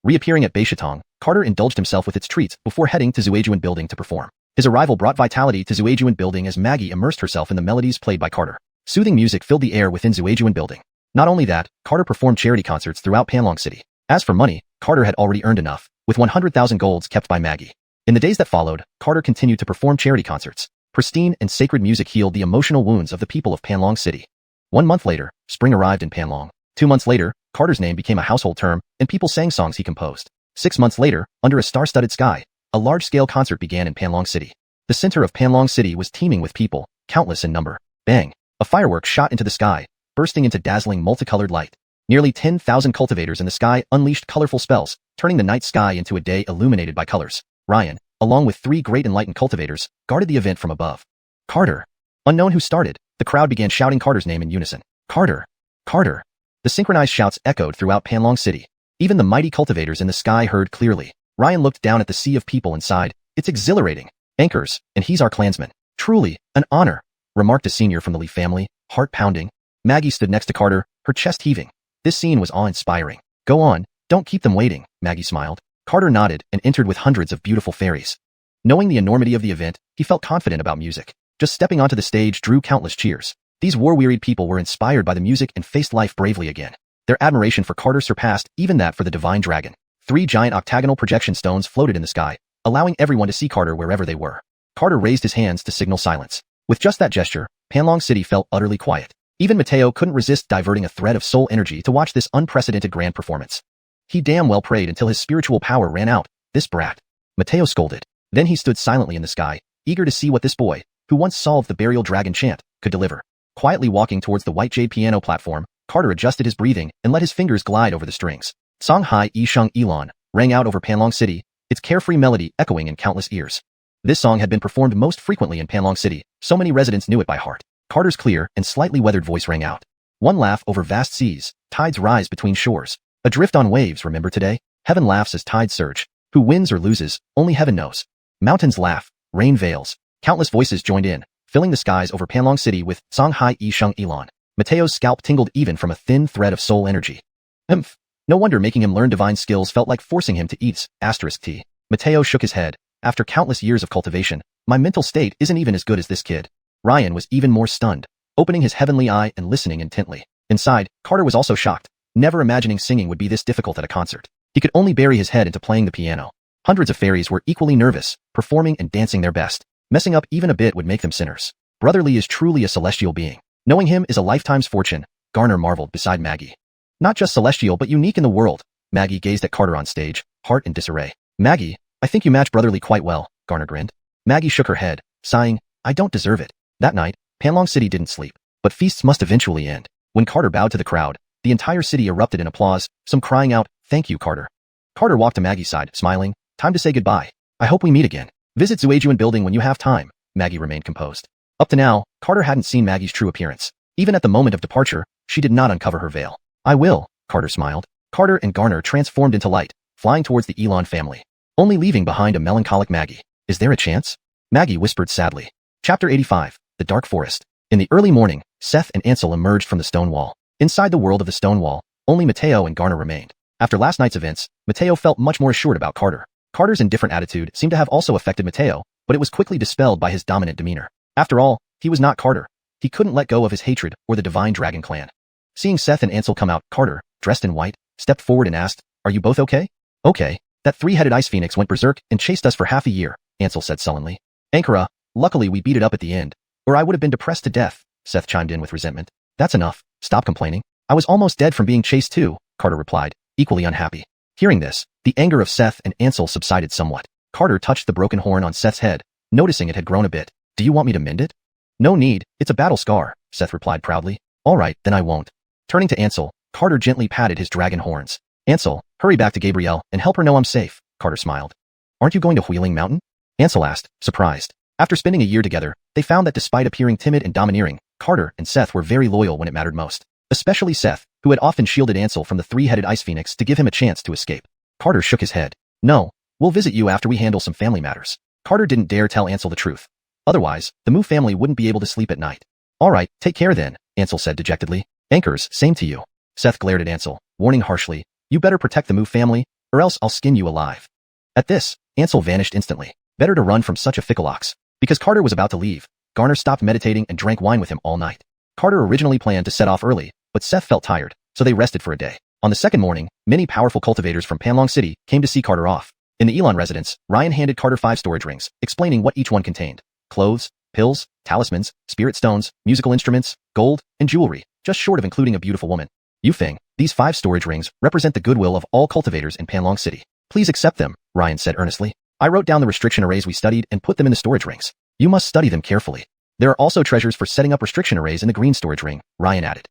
Reappearing at Beishatong, Carter indulged himself with its treats before heading to Zuejuan Building to perform. His arrival brought vitality to Zuejuan Building as Maggie immersed herself in the melodies played by Carter. Soothing music filled the air within Zuejuan Building. Not only that, Carter performed charity concerts throughout Panlong City. As for money, Carter had already earned enough, with 100,000 golds kept by Maggie. In the days that followed, Carter continued to perform charity concerts. Pristine and sacred music healed the emotional wounds of the people of Panlong City. 1 month later, spring arrived in Panlong. 2 months later, Carter's name became a household term, and people sang songs he composed. 6 months later, under a star-studded sky, a large-scale concert began in Panlong City. The center of Panlong City was teeming with people, countless in number. Bang! A firework shot into the sky, bursting into dazzling multicolored light. Nearly 10,000 cultivators in the sky unleashed colorful spells, turning the night sky into a day illuminated by colors. Ryan, along with 3 great enlightened cultivators, guarded the event from above. Carter! Unknown who started, the crowd began shouting Carter's name in unison. Carter! Carter! The synchronized shouts echoed throughout Panlong City. Even the mighty cultivators in the sky heard clearly. Ryan looked down at the sea of people and sighed. It's exhilarating. Anchors, and he's our clansman. Truly, an honor, remarked a senior from the Lee family, heart pounding. Maggie stood next to Carter, her chest heaving. This scene was awe-inspiring. Go on, don't keep them waiting, Maggie smiled. Carter nodded and entered with hundreds of beautiful fairies. Knowing the enormity of the event, he felt confident about music. Just stepping onto the stage drew countless cheers. These war-wearied people were inspired by the music and faced life bravely again. Their admiration for Carter surpassed even that for the Divine Dragon. 3 giant octagonal projection stones floated in the sky, allowing everyone to see Carter wherever they were. Carter raised his hands to signal silence. With just that gesture, Panlong City felt utterly quiet. Even Mateo couldn't resist diverting a thread of soul energy to watch this unprecedented grand performance. He damn well prayed until his spiritual power ran out. This brat. Mateo scolded. Then he stood silently in the sky, eager to see what this boy, who once solved the burial dragon chant, could deliver. Quietly walking towards the white jade piano platform, Carter adjusted his breathing and let his fingers glide over the strings. Song Hai Yi Sheng Elon rang out over Panlong City, its carefree melody echoing in countless ears. This song had been performed most frequently in Panlong City, so many residents knew it by heart. Carter's clear and slightly weathered voice rang out. One laugh over vast seas, tides rise between shores. Adrift on waves, remember today? Heaven laughs as tides surge. Who wins or loses, only heaven knows. Mountains laugh, rain veils. Countless voices joined in, filling the skies over Panlong City with Songhai Yi Sheng Elon. Mateo's scalp tingled even from a thin thread of soul energy. Humph. No wonder making him learn divine skills felt like forcing him to eat *T. Mateo shook his head. After countless years of cultivation, my mental state isn't even as good as this kid. Ryan was even more stunned, opening his heavenly eye and listening intently. Inside, Carter was also shocked, never imagining singing would be this difficult at a concert. He could only bury his head into playing the piano. Hundreds of fairies were equally nervous, performing and dancing their best. Messing up even a bit would make them sinners. Brotherly is truly a celestial being. Knowing him is a lifetime's fortune, Garner marveled beside Maggie. Not just celestial but unique in the world. Maggie gazed at Carter on stage, heart in disarray. Maggie, I think you match Brotherly quite well, Garner grinned. Maggie shook her head, sighing, I don't deserve it. That night, Panlong City didn't sleep, but feasts must eventually end. When Carter bowed to the crowd, the entire city erupted in applause, some crying out, thank you, Carter. Carter walked to Maggie's side, smiling, time to say goodbye. I hope we meet again. Visit Zuejuan building when you have time. Maggie remained composed. Up to now, Carter hadn't seen Maggie's true appearance. Even at the moment of departure, she did not uncover her veil. I will, Carter smiled. Carter and Garner transformed into light, flying towards the Elon family, only leaving behind a melancholic Maggie. Is there a chance? Maggie whispered sadly. Chapter 85, The Dark Forest. In the early morning, Seth and Ansel emerged from the stone wall. Inside the world of the stone wall, only Mateo and Garner remained. After last night's events, Mateo felt much more assured about Carter. Carter's indifferent attitude seemed to have also affected Mateo, but it was quickly dispelled by his dominant demeanor. After all, he was not Carter. He couldn't let go of his hatred or the Divine Dragon clan. Seeing Seth and Ansel come out, Carter, dressed in white, stepped forward and asked, are you both okay? Okay. That three-headed ice phoenix went berserk and chased us for half a year, Ansel said sullenly. Ankara, luckily we beat it up at the end, or I would have been depressed to death, Seth chimed in with resentment. That's enough. Stop complaining. I was almost dead from being chased too, Carter replied, equally unhappy. Hearing this, the anger of Seth and Ansel subsided somewhat. Carter touched the broken horn on Seth's head, noticing it had grown a bit. Do you want me to mend it? No need, it's a battle scar, Seth replied proudly. All right, then I won't. Turning to Ansel, Carter gently patted his dragon horns. Ansel, hurry back to Gabrielle and help her know I'm safe, Carter smiled. Aren't you going to Wheeling Mountain? Ansel asked, surprised. After spending a year together, they found that despite appearing timid and domineering, Carter and Seth were very loyal when it mattered most. Especially Seth, who had often shielded Ansel from the three-headed ice phoenix to give him a chance to escape. Carter shook his head. No, we'll visit you after we handle some family matters. Carter didn't dare tell Ansel the truth. Otherwise, the Moo family wouldn't be able to sleep at night. All right, take care then, Ansel said dejectedly. Anchors, same to you. Seth glared at Ansel, warning harshly, you better protect the Moo family, or else I'll skin you alive. At this, Ansel vanished instantly. Better to run from such a fickle ox. Because Carter was about to leave, Garner stopped meditating and drank wine with him all night. Carter originally planned to set off early, but Seth felt tired, so they rested for a day. On the second morning, many powerful cultivators from Panlong City came to see Carter off. In the Elon residence, Ryan handed Carter 5 storage rings, explaining what each one contained. Clothes, pills, talismans, spirit stones, musical instruments, gold, and jewelry, just short of including a beautiful woman. Yufeng, these 5 storage rings represent the goodwill of all cultivators in Panlong City. Please accept them, Ryan said earnestly. I wrote down the restriction arrays we studied and put them in the storage rings. You must study them carefully. There are also treasures for setting up restriction arrays in the green storage ring, Ryan added.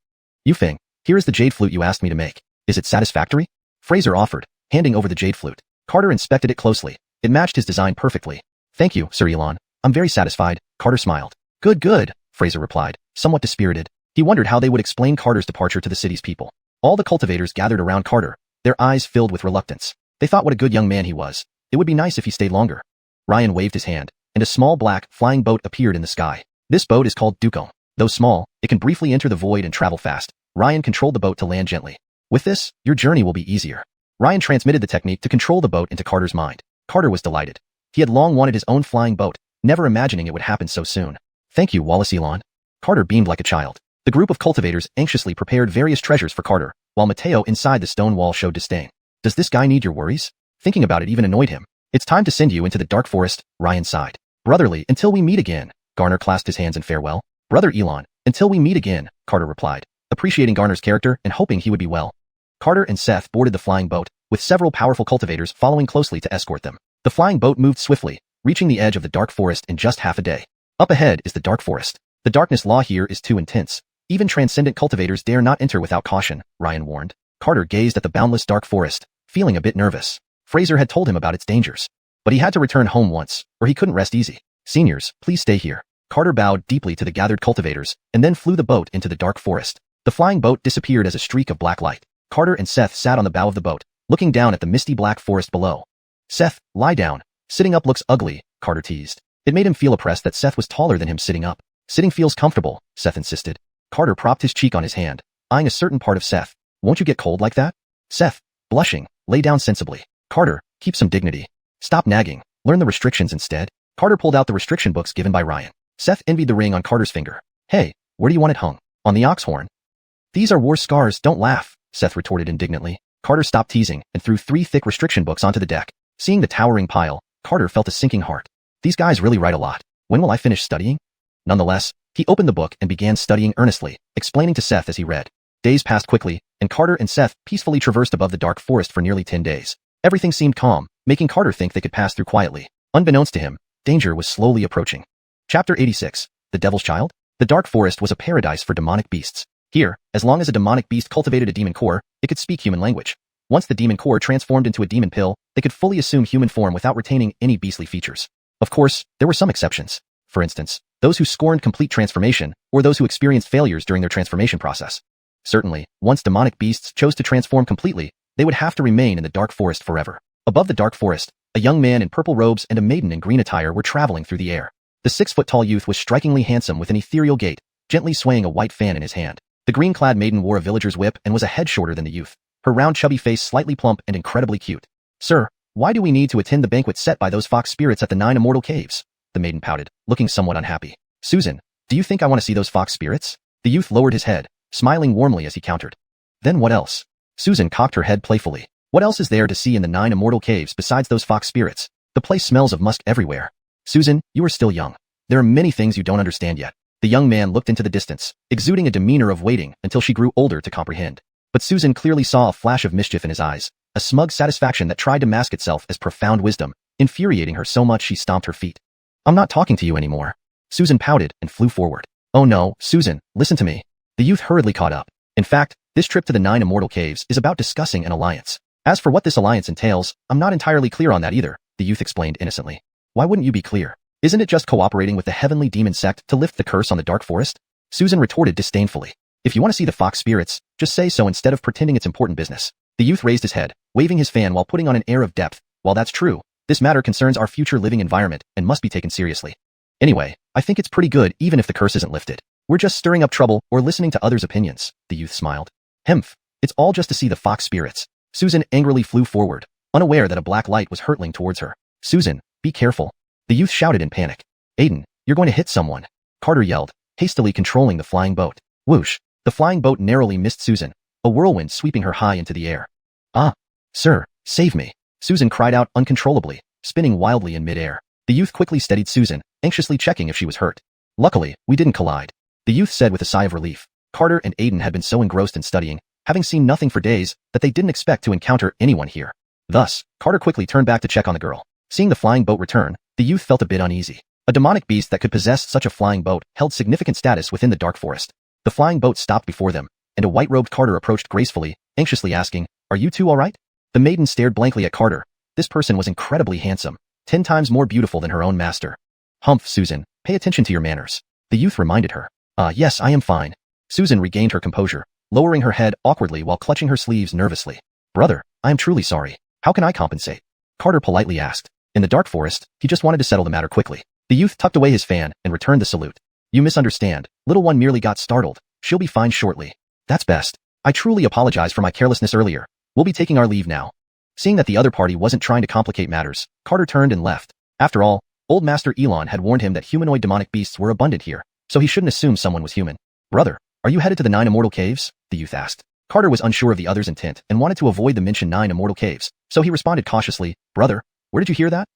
Yufeng, here is the jade flute you asked me to make. Is it satisfactory? Fraser offered, handing over the jade flute. Carter inspected it closely. It matched his design perfectly. Thank you, Sir Elon. I'm very satisfied, Carter smiled. Good, good, Fraser replied, somewhat dispirited. He wondered how they would explain Carter's departure to the city's people. All the cultivators gathered around Carter, their eyes filled with reluctance. They thought what a good young man he was. It would be nice if he stayed longer. Ryan waved his hand, and a small black, flying boat appeared in the sky. This boat is called Dukong. Though small, it can briefly enter the void and travel fast. Ryan controlled the boat to land gently. With this, your journey will be easier. Ryan transmitted the technique to control the boat into Carter's mind. Carter was delighted. He had long wanted his own flying boat, never imagining it would happen so soon. Thank you, Wallace Elon. Carter beamed like a child. The group of cultivators anxiously prepared various treasures for Carter, while Mateo inside the stone wall showed disdain. Does this guy need your worries? Thinking about it even annoyed him. It's time to send you into the dark forest, Ryan sighed. Brotherly, until we meet again. Garner clasped his hands in farewell. Brother Elon, until we meet again, Carter replied, appreciating Garner's character and hoping he would be well. Carter and Seth boarded the flying boat, with several powerful cultivators following closely to escort them. The flying boat moved swiftly, reaching the edge of the dark forest in just half a day. Up ahead is the dark forest. The darkness law here is too intense. Even transcendent cultivators dare not enter without caution, Ryan warned. Carter gazed at the boundless dark forest, feeling a bit nervous. Fraser had told him about its dangers. But he had to return home once, or he couldn't rest easy. Seniors, please stay here. Carter bowed deeply to the gathered cultivators, and then flew the boat into the dark forest. The flying boat disappeared as a streak of black light. Carter and Seth sat on the bow of the boat, looking down at the misty black forest below. Seth, lie down. Sitting up looks ugly, Carter teased. It made him feel oppressed that Seth was taller than him sitting up. Sitting feels comfortable, Seth insisted. Carter propped his cheek on his hand, eyeing a certain part of Seth. Won't you get cold like that? Seth, blushing, lay down sensibly. Carter, keep some dignity. Stop nagging. Learn the restrictions instead. Carter pulled out the restriction books given by Ryan. Seth envied the ring on Carter's finger. Hey, where do you want it hung? On the ox horn? These are war scars, don't laugh, Seth retorted indignantly. Carter stopped teasing and threw 3 thick restriction books onto the deck. Seeing the towering pile, Carter felt a sinking heart. These guys really write a lot. When will I finish studying? Nonetheless, he opened the book and began studying earnestly, explaining to Seth as he read. Days passed quickly, and Carter and Seth peacefully traversed above the dark forest for nearly 10 days. Everything seemed calm, making Carter think they could pass through quietly. Unbeknownst to him, danger was slowly approaching. Chapter 86. The Devil's Child? The dark forest was a paradise for demonic beasts. Here, as long as a demonic beast cultivated a demon core, it could speak human language. Once the demon core transformed into a demon pill, they could fully assume human form without retaining any beastly features. Of course, there were some exceptions. For instance, those who scorned complete transformation, or those who experienced failures during their transformation process. Certainly, once demonic beasts chose to transform completely, they would have to remain in the dark forest forever. Above the dark forest, a young man in purple robes and a maiden in green attire were traveling through the air. The 6-foot-tall youth was strikingly handsome with an ethereal gait, gently swaying a white fan in his hand. The green-clad maiden wore a villager's whip and was a head shorter than the youth, her round chubby face slightly plump and incredibly cute. Sir, why do we need to attend the banquet set by those fox spirits at the 9 immortal caves? The maiden pouted, looking somewhat unhappy. Susan, do you think I want to see those fox spirits? The youth lowered his head, smiling warmly as he countered. Then what else? Susan cocked her head playfully. What else is there to see in the 9 immortal caves besides those fox spirits? The place smells of musk everywhere. Susan, you are still young. There are many things you don't understand yet. The young man looked into the distance, exuding a demeanor of waiting until she grew older to comprehend. But Susan clearly saw a flash of mischief in his eyes, a smug satisfaction that tried to mask itself as profound wisdom, infuriating her so much she stomped her feet. I'm not talking to you anymore. Susan pouted and flew forward. Oh no, Susan, listen to me. The youth hurriedly caught up. In fact, this trip to the 9 immortal caves is about discussing an alliance. As for what this alliance entails, I'm not entirely clear on that either, the youth explained innocently. Why wouldn't you be clear? Isn't it just cooperating with the heavenly demon sect to lift the curse on the dark forest? Susan retorted disdainfully. If you want to see the fox spirits, just say so instead of pretending it's important business. The youth raised his head, waving his fan while putting on an air of depth. While that's true, this matter concerns our future living environment and must be taken seriously. Anyway, I think it's pretty good even if the curse isn't lifted. We're just stirring up trouble or listening to others' opinions, the youth smiled. Hemph, it's all just to see the fox spirits. Susan angrily flew forward, unaware that a black light was hurtling towards her. Susan, be careful. The youth shouted in panic. Aiden, you're going to hit someone. Carter yelled, hastily controlling the flying boat. Whoosh. The flying boat narrowly missed Susan, a whirlwind sweeping her high into the air. Ah, sir, save me. Susan cried out uncontrollably, spinning wildly in midair. The youth quickly steadied Susan, anxiously checking if she was hurt. Luckily, we didn't collide. The youth said with a sigh of relief. Carter and Aiden had been so engrossed in studying, having seen nothing for days, that they didn't expect to encounter anyone here. Thus, Carter quickly turned back to check on the girl. Seeing the flying boat return, the youth felt a bit uneasy. A demonic beast that could possess such a flying boat held significant status within the dark forest. The flying boat stopped before them, and a white-robed Carter approached gracefully, anxiously asking, Are you two all right? The maiden stared blankly at Carter. This person was incredibly handsome, 10 times more beautiful than her own master. Humph, Susan, pay attention to your manners. The youth reminded her. Yes, I am fine. Susan regained her composure, lowering her head awkwardly while clutching her sleeves nervously. Brother, I am truly sorry. How can I compensate? Carter politely asked. In the dark forest, he just wanted to settle the matter quickly. The youth tucked away his fan and returned the salute. You misunderstand. Little one merely got startled. She'll be fine shortly. That's best. I truly apologize for my carelessness earlier. We'll be taking our leave now. Seeing that the other party wasn't trying to complicate matters, Carter turned and left. After all, old Master Elon had warned him that humanoid demonic beasts were abundant here, so he shouldn't assume someone was human. Brother, are you headed to the 9 immortal caves? The youth asked. Carter was unsure of the other's intent and wanted to avoid the mentioned 9 immortal caves, so he responded cautiously, Brother, where did you hear that?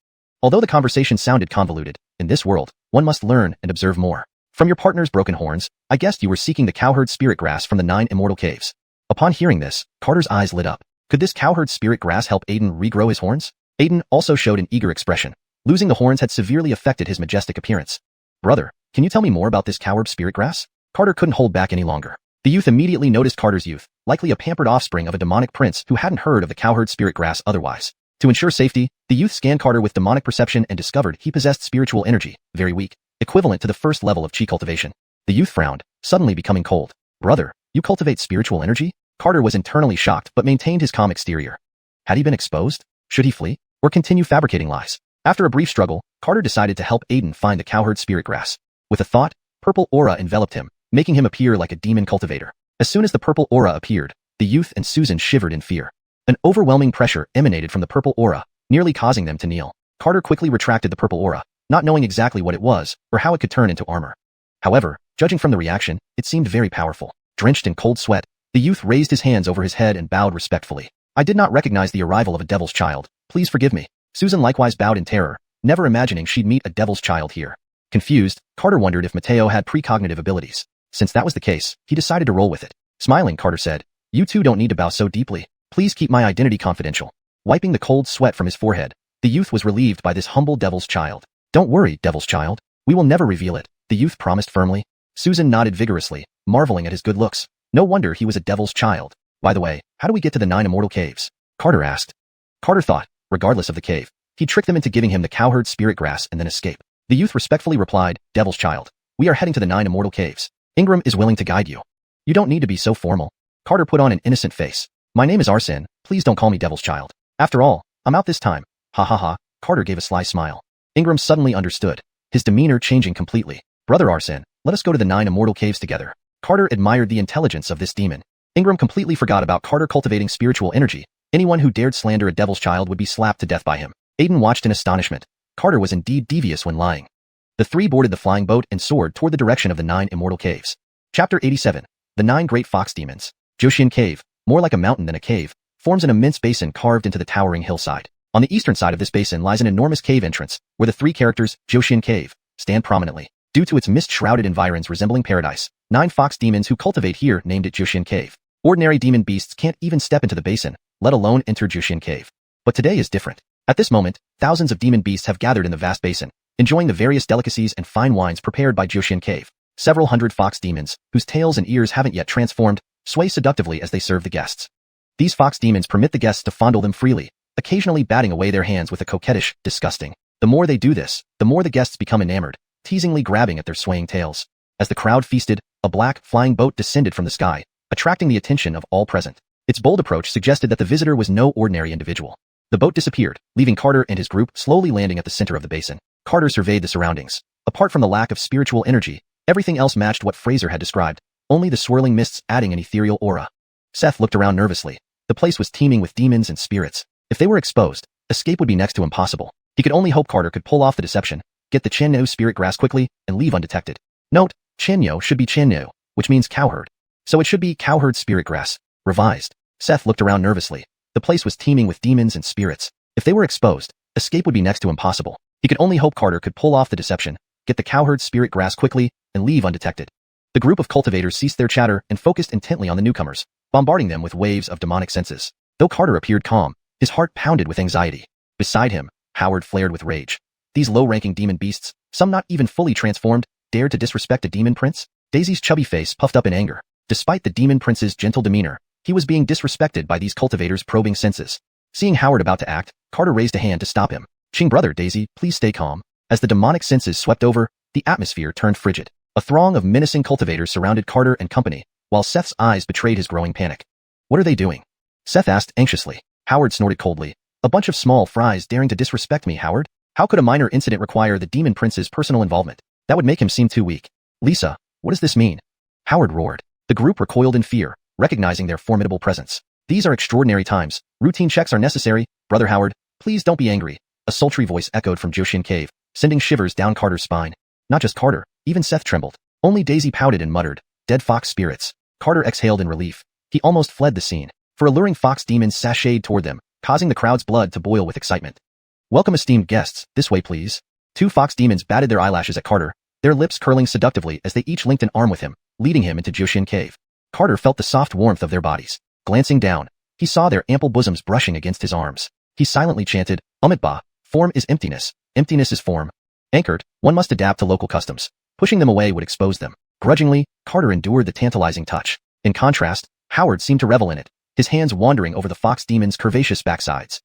Although the conversation sounded convoluted, in this world, one must learn and observe more. From your partner's broken horns, I guessed you were seeking the cowherd spirit grass from the 9 immortal caves. Upon hearing this, Carter's eyes lit up. Could this cowherd spirit grass help Aiden regrow his horns? Aiden also showed an eager expression. Losing the horns had severely affected his majestic appearance. Brother, can you tell me more about this cowherd spirit grass? Carter couldn't hold back any longer. The youth immediately noticed Carter's youth, likely a pampered offspring of a demonic prince who hadn't heard of the cowherd spirit grass otherwise. To ensure safety, the youth scanned Carter with demonic perception and discovered he possessed spiritual energy, very weak, equivalent to the first level of chi cultivation. The youth frowned, suddenly becoming cold. Brother, you cultivate spiritual energy? Carter was internally shocked but maintained his calm exterior. Had he been exposed? Should he flee? Or continue fabricating lies? After a brief struggle, Carter decided to help Aiden find the cowherd spirit grass. With a thought, purple aura enveloped him, making him appear like a demon cultivator. As soon as the purple aura appeared, the youth and Susan shivered in fear. An overwhelming pressure emanated from the purple aura, nearly causing them to kneel. Carter quickly retracted the purple aura, not knowing exactly what it was or how it could turn into armor. However, judging from the reaction, it seemed very powerful. Drenched in cold sweat, the youth raised his hands over his head and bowed respectfully. I did not recognize the arrival of a devil's child. Please forgive me. Susan likewise bowed in terror, never imagining she'd meet a devil's child here. Confused, Carter wondered if Mateo had precognitive abilities. Since that was the case, he decided to roll with it. Smiling, Carter said, "You two don't need to bow so deeply. Please keep my identity confidential." Wiping the cold sweat from his forehead, the youth was relieved by this humble devil's child. "Don't worry, devil's child. We will never reveal it," the youth promised firmly. Susan nodded vigorously, marveling at his good looks. No wonder he was a devil's child. By the way, how do we get to the 9 immortal caves? Carter asked. Carter thought, regardless of the cave, he'd trick them into giving him the cowherd spirit grass and then escape. The youth respectfully replied, "Devil's child, we are heading to the 9 immortal caves. Ingram is willing to guide you. You don't need to be so formal." Carter put on an innocent face. "My name is Arsene, please don't call me devil's child. After all, I'm out this time." Ha ha ha, Carter gave a sly smile. Ingram suddenly understood, his demeanor changing completely. "Brother Arsene, let us go to the 9 immortal caves together." Carter admired the intelligence of this demon. Ingram completely forgot about Carter cultivating spiritual energy. Anyone who dared slander a devil's child would be slapped to death by him. Aiden watched in astonishment. Carter was indeed devious when lying. The three boarded the flying boat and soared toward the direction of the 9 immortal caves. Chapter 87. The 9 Great Fox Demons. Joshian Cave, more like a mountain than a cave, forms an immense basin carved into the towering hillside. On the eastern side of this basin lies an enormous cave entrance, where the 3 characters, Joshian Cave, stand prominently. Due to its mist-shrouded environs resembling paradise, 9 fox demons who cultivate here named it Joshian Cave. Ordinary demon beasts can't even step into the basin, let alone enter Joshian Cave. But today is different. At this moment, thousands of demon beasts have gathered in the vast basin, enjoying the various delicacies and fine wines prepared by Joshian Cave. Several hundred fox demons, whose tails and ears haven't yet transformed, sway seductively as they serve the guests. These fox demons permit the guests to fondle them freely, occasionally batting away their hands with a coquettish, disgusting. The more they do this, the more the guests become enamored, teasingly grabbing at their swaying tails. As the crowd feasted, a black, flying boat descended from the sky, attracting the attention of all present. Its bold approach suggested that the visitor was no ordinary individual. The boat disappeared, leaving Carter and his group slowly landing at the center of the basin. Carter surveyed the surroundings. Apart from the lack of spiritual energy, everything else matched what Fraser had described, only the swirling mists adding an ethereal aura. Seth looked around nervously. The place was teeming with demons and spirits. If they were exposed, escape would be next to impossible. He could only hope Carter could pull off the deception, get the Chanyo spirit grass quickly, and leave undetected. Note, Chanyo should be Chanyo, which means cowherd. So it should be cowherd spirit grass, revised. Seth looked around nervously. The place was teeming with demons and spirits. If they were exposed, escape would be next to impossible. He could only hope Carter could pull off the deception, get the cowherd spirit grass quickly, and leave undetected. The group of cultivators ceased their chatter and focused intently on the newcomers, bombarding them with waves of demonic senses. Though Carter appeared calm, his heart pounded with anxiety. Beside him, Howard flared with rage. These low-ranking demon beasts, some not even fully transformed, dared to disrespect a demon prince? Daisy's chubby face puffed up in anger. Despite the demon prince's gentle demeanor, he was being disrespected by these cultivators' probing senses. Seeing Howard about to act, Carter raised a hand to stop him. "Ching brother, Daisy, please stay calm." As the demonic senses swept over, the atmosphere turned frigid. A throng of menacing cultivators surrounded Carter and company, while Seth's eyes betrayed his growing panic. "What are they doing?" Seth asked anxiously. Howard snorted coldly. "A bunch of small fries daring to disrespect me, Howard? How could a minor incident require the demon prince's personal involvement? That would make him seem too weak." "Lisa, what does this mean?" Howard roared. The group recoiled in fear, recognizing their formidable presence. "These are extraordinary times. Routine checks are necessary. Brother Howard, please don't be angry." A sultry voice echoed from Joshian Cave, sending shivers down Carter's spine. Not just Carter, even Seth trembled. Only Daisy pouted and muttered, "Dead fox spirits." Carter exhaled in relief. He almost fled the scene, for alluring fox demons sashayed toward them, causing the crowd's blood to boil with excitement. "Welcome esteemed guests, this way please." 2 fox demons batted their eyelashes at Carter, their lips curling seductively as they each linked an arm with him, leading him into Joshian Cave. Carter felt the soft warmth of their bodies. Glancing down, he saw their ample bosoms brushing against his arms. He silently chanted, "Umitba, form is emptiness, emptiness is form." Anchored, one must adapt to local customs. Pushing them away would expose them. Grudgingly, Carter endured the tantalizing touch. In contrast, Howard seemed to revel in it, his hands wandering over the fox demon's curvaceous backsides.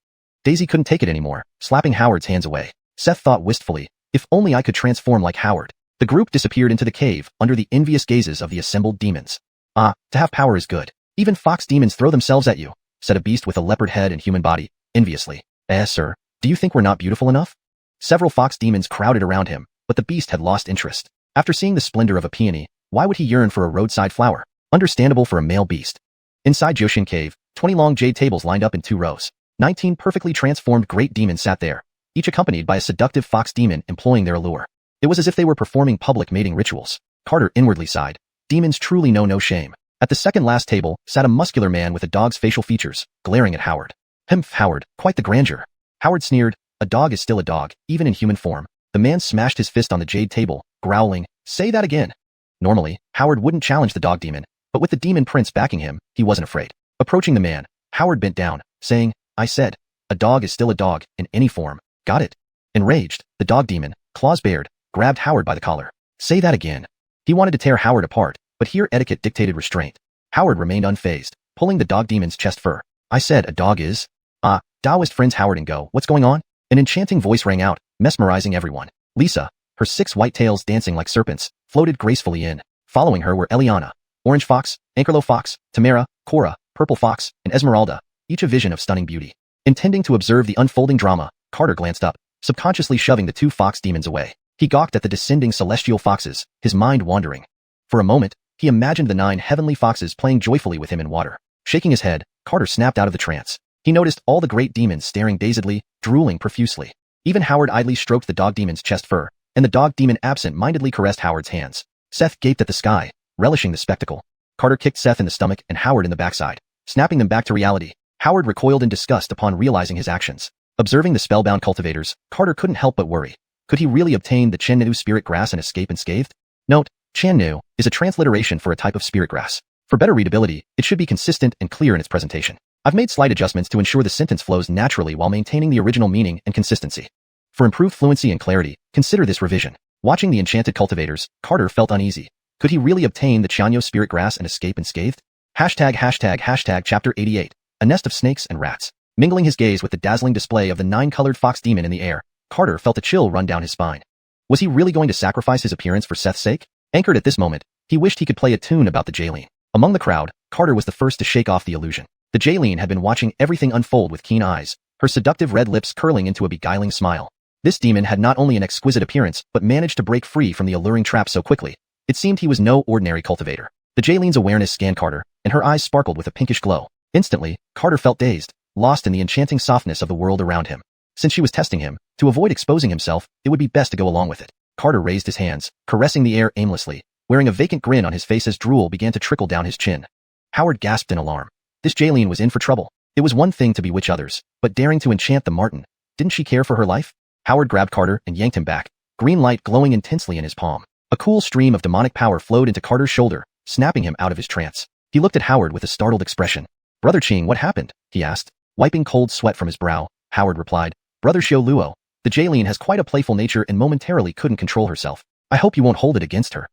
Daisy couldn't take it anymore, slapping Howard's hands away. Seth thought wistfully, if only I could transform like Howard. The group disappeared into the cave, under the envious gazes of the assembled demons. Ah, to have power is good. Even fox demons throw themselves at you, said a beast with a leopard head and human body, enviously. Sir, do you think we're not beautiful enough? Several fox demons crowded around him, but the beast had lost interest. After seeing the splendor of a peony, why would he yearn for a roadside flower? Understandable for a male beast. Inside Joshin Cave, 20 long jade tables lined up in 2 rows. 19 perfectly transformed great demons sat there, each accompanied by a seductive fox demon employing their allure. It was as if they were performing public mating rituals. Carter inwardly sighed. Demons truly know no shame. At the second last table sat a muscular man with a dog's facial features, glaring at Howard. Humph, Howard, quite the grandeur. Howard sneered. A dog is still a dog, even in human form. The man smashed his fist on the jade table, growling, say that again. Normally, Howard wouldn't challenge the dog demon, but with the demon prince backing him, he wasn't afraid. Approaching the man, Howard bent down, saying, I said, a dog is still a dog, in any form. Got it? Enraged, the dog demon, claws bared, grabbed Howard by the collar. Say that again. He wanted to tear Howard apart, but here etiquette dictated restraint. Howard remained unfazed, pulling the dog demon's chest fur. I said a dog is? Ah, Taoist friends Howard and Go, what's going on? An enchanting voice rang out, mesmerizing everyone. Lisa, her 6 white tails dancing like serpents, floated gracefully in. Following her were Eliana, Orange Fox, Ankerlo Fox, Tamara, Cora, Purple Fox, and Esmeralda, each a vision of stunning beauty. Intending to observe the unfolding drama, Carter glanced up, subconsciously shoving the 2 fox demons away. He gawked at the descending celestial foxes, his mind wandering. For a moment, he imagined the 9 heavenly foxes playing joyfully with him in water. Shaking his head, Carter snapped out of the trance. He noticed all the great demons staring dazedly, drooling profusely. Even Howard idly stroked the dog demon's chest fur, and the dog demon absent-mindedly caressed Howard's hands. Seth gaped at the sky, relishing the spectacle. Carter kicked Seth in the stomach and Howard in the backside, snapping them back to reality. Howard recoiled in disgust upon realizing his actions. Observing the spellbound cultivators, Carter couldn't help but worry. Could he really obtain the Chennu spirit grass and escape unscathed? Note, Chennu is a transliteration for a type of spirit grass. For better readability, it should be consistent and clear in its presentation. I've made slight adjustments to ensure the sentence flows naturally while maintaining the original meaning and consistency. For improved fluency and clarity, consider this revision. Watching the enchanted cultivators, Carter felt uneasy. Could he really obtain the Xianxia spirit grass and escape unscathed? ##### Chapter 88. A nest of snakes and rats. Mingling his gaze with the dazzling display of the 9-colored fox demon in the air, Carter felt a chill run down his spine. Was he really going to sacrifice his appearance for Seth's sake? Anchored at this moment, he wished he could play a tune about the Jaylene. Among the crowd, Carter was the first to shake off the illusion. The Jaylene had been watching everything unfold with keen eyes, her seductive red lips curling into a beguiling smile. This demon had not only an exquisite appearance, but managed to break free from the alluring trap so quickly. It seemed he was no ordinary cultivator. The Jaylene's awareness scanned Carter, and her eyes sparkled with a pinkish glow. Instantly, Carter felt dazed, lost in the enchanting softness of the world around him. Since she was testing him, to avoid exposing himself, it would be best to go along with it. Carter raised his hands, caressing the air aimlessly, wearing a vacant grin on his face as drool began to trickle down his chin. Howard gasped in alarm. This Jaylene was in for trouble. It was one thing to bewitch others, but daring to enchant the Martin, didn't she care for her life? Howard grabbed Carter and yanked him back, green light glowing intensely in his palm. A cool stream of demonic power flowed into Carter's shoulder, snapping him out of his trance. He looked at Howard with a startled expression. Brother Ching, what happened? He asked. Wiping cold sweat from his brow, Howard replied. Brother Xiao Luo, the Jaylene has quite a playful nature and momentarily couldn't control herself. I hope you won't hold it against her.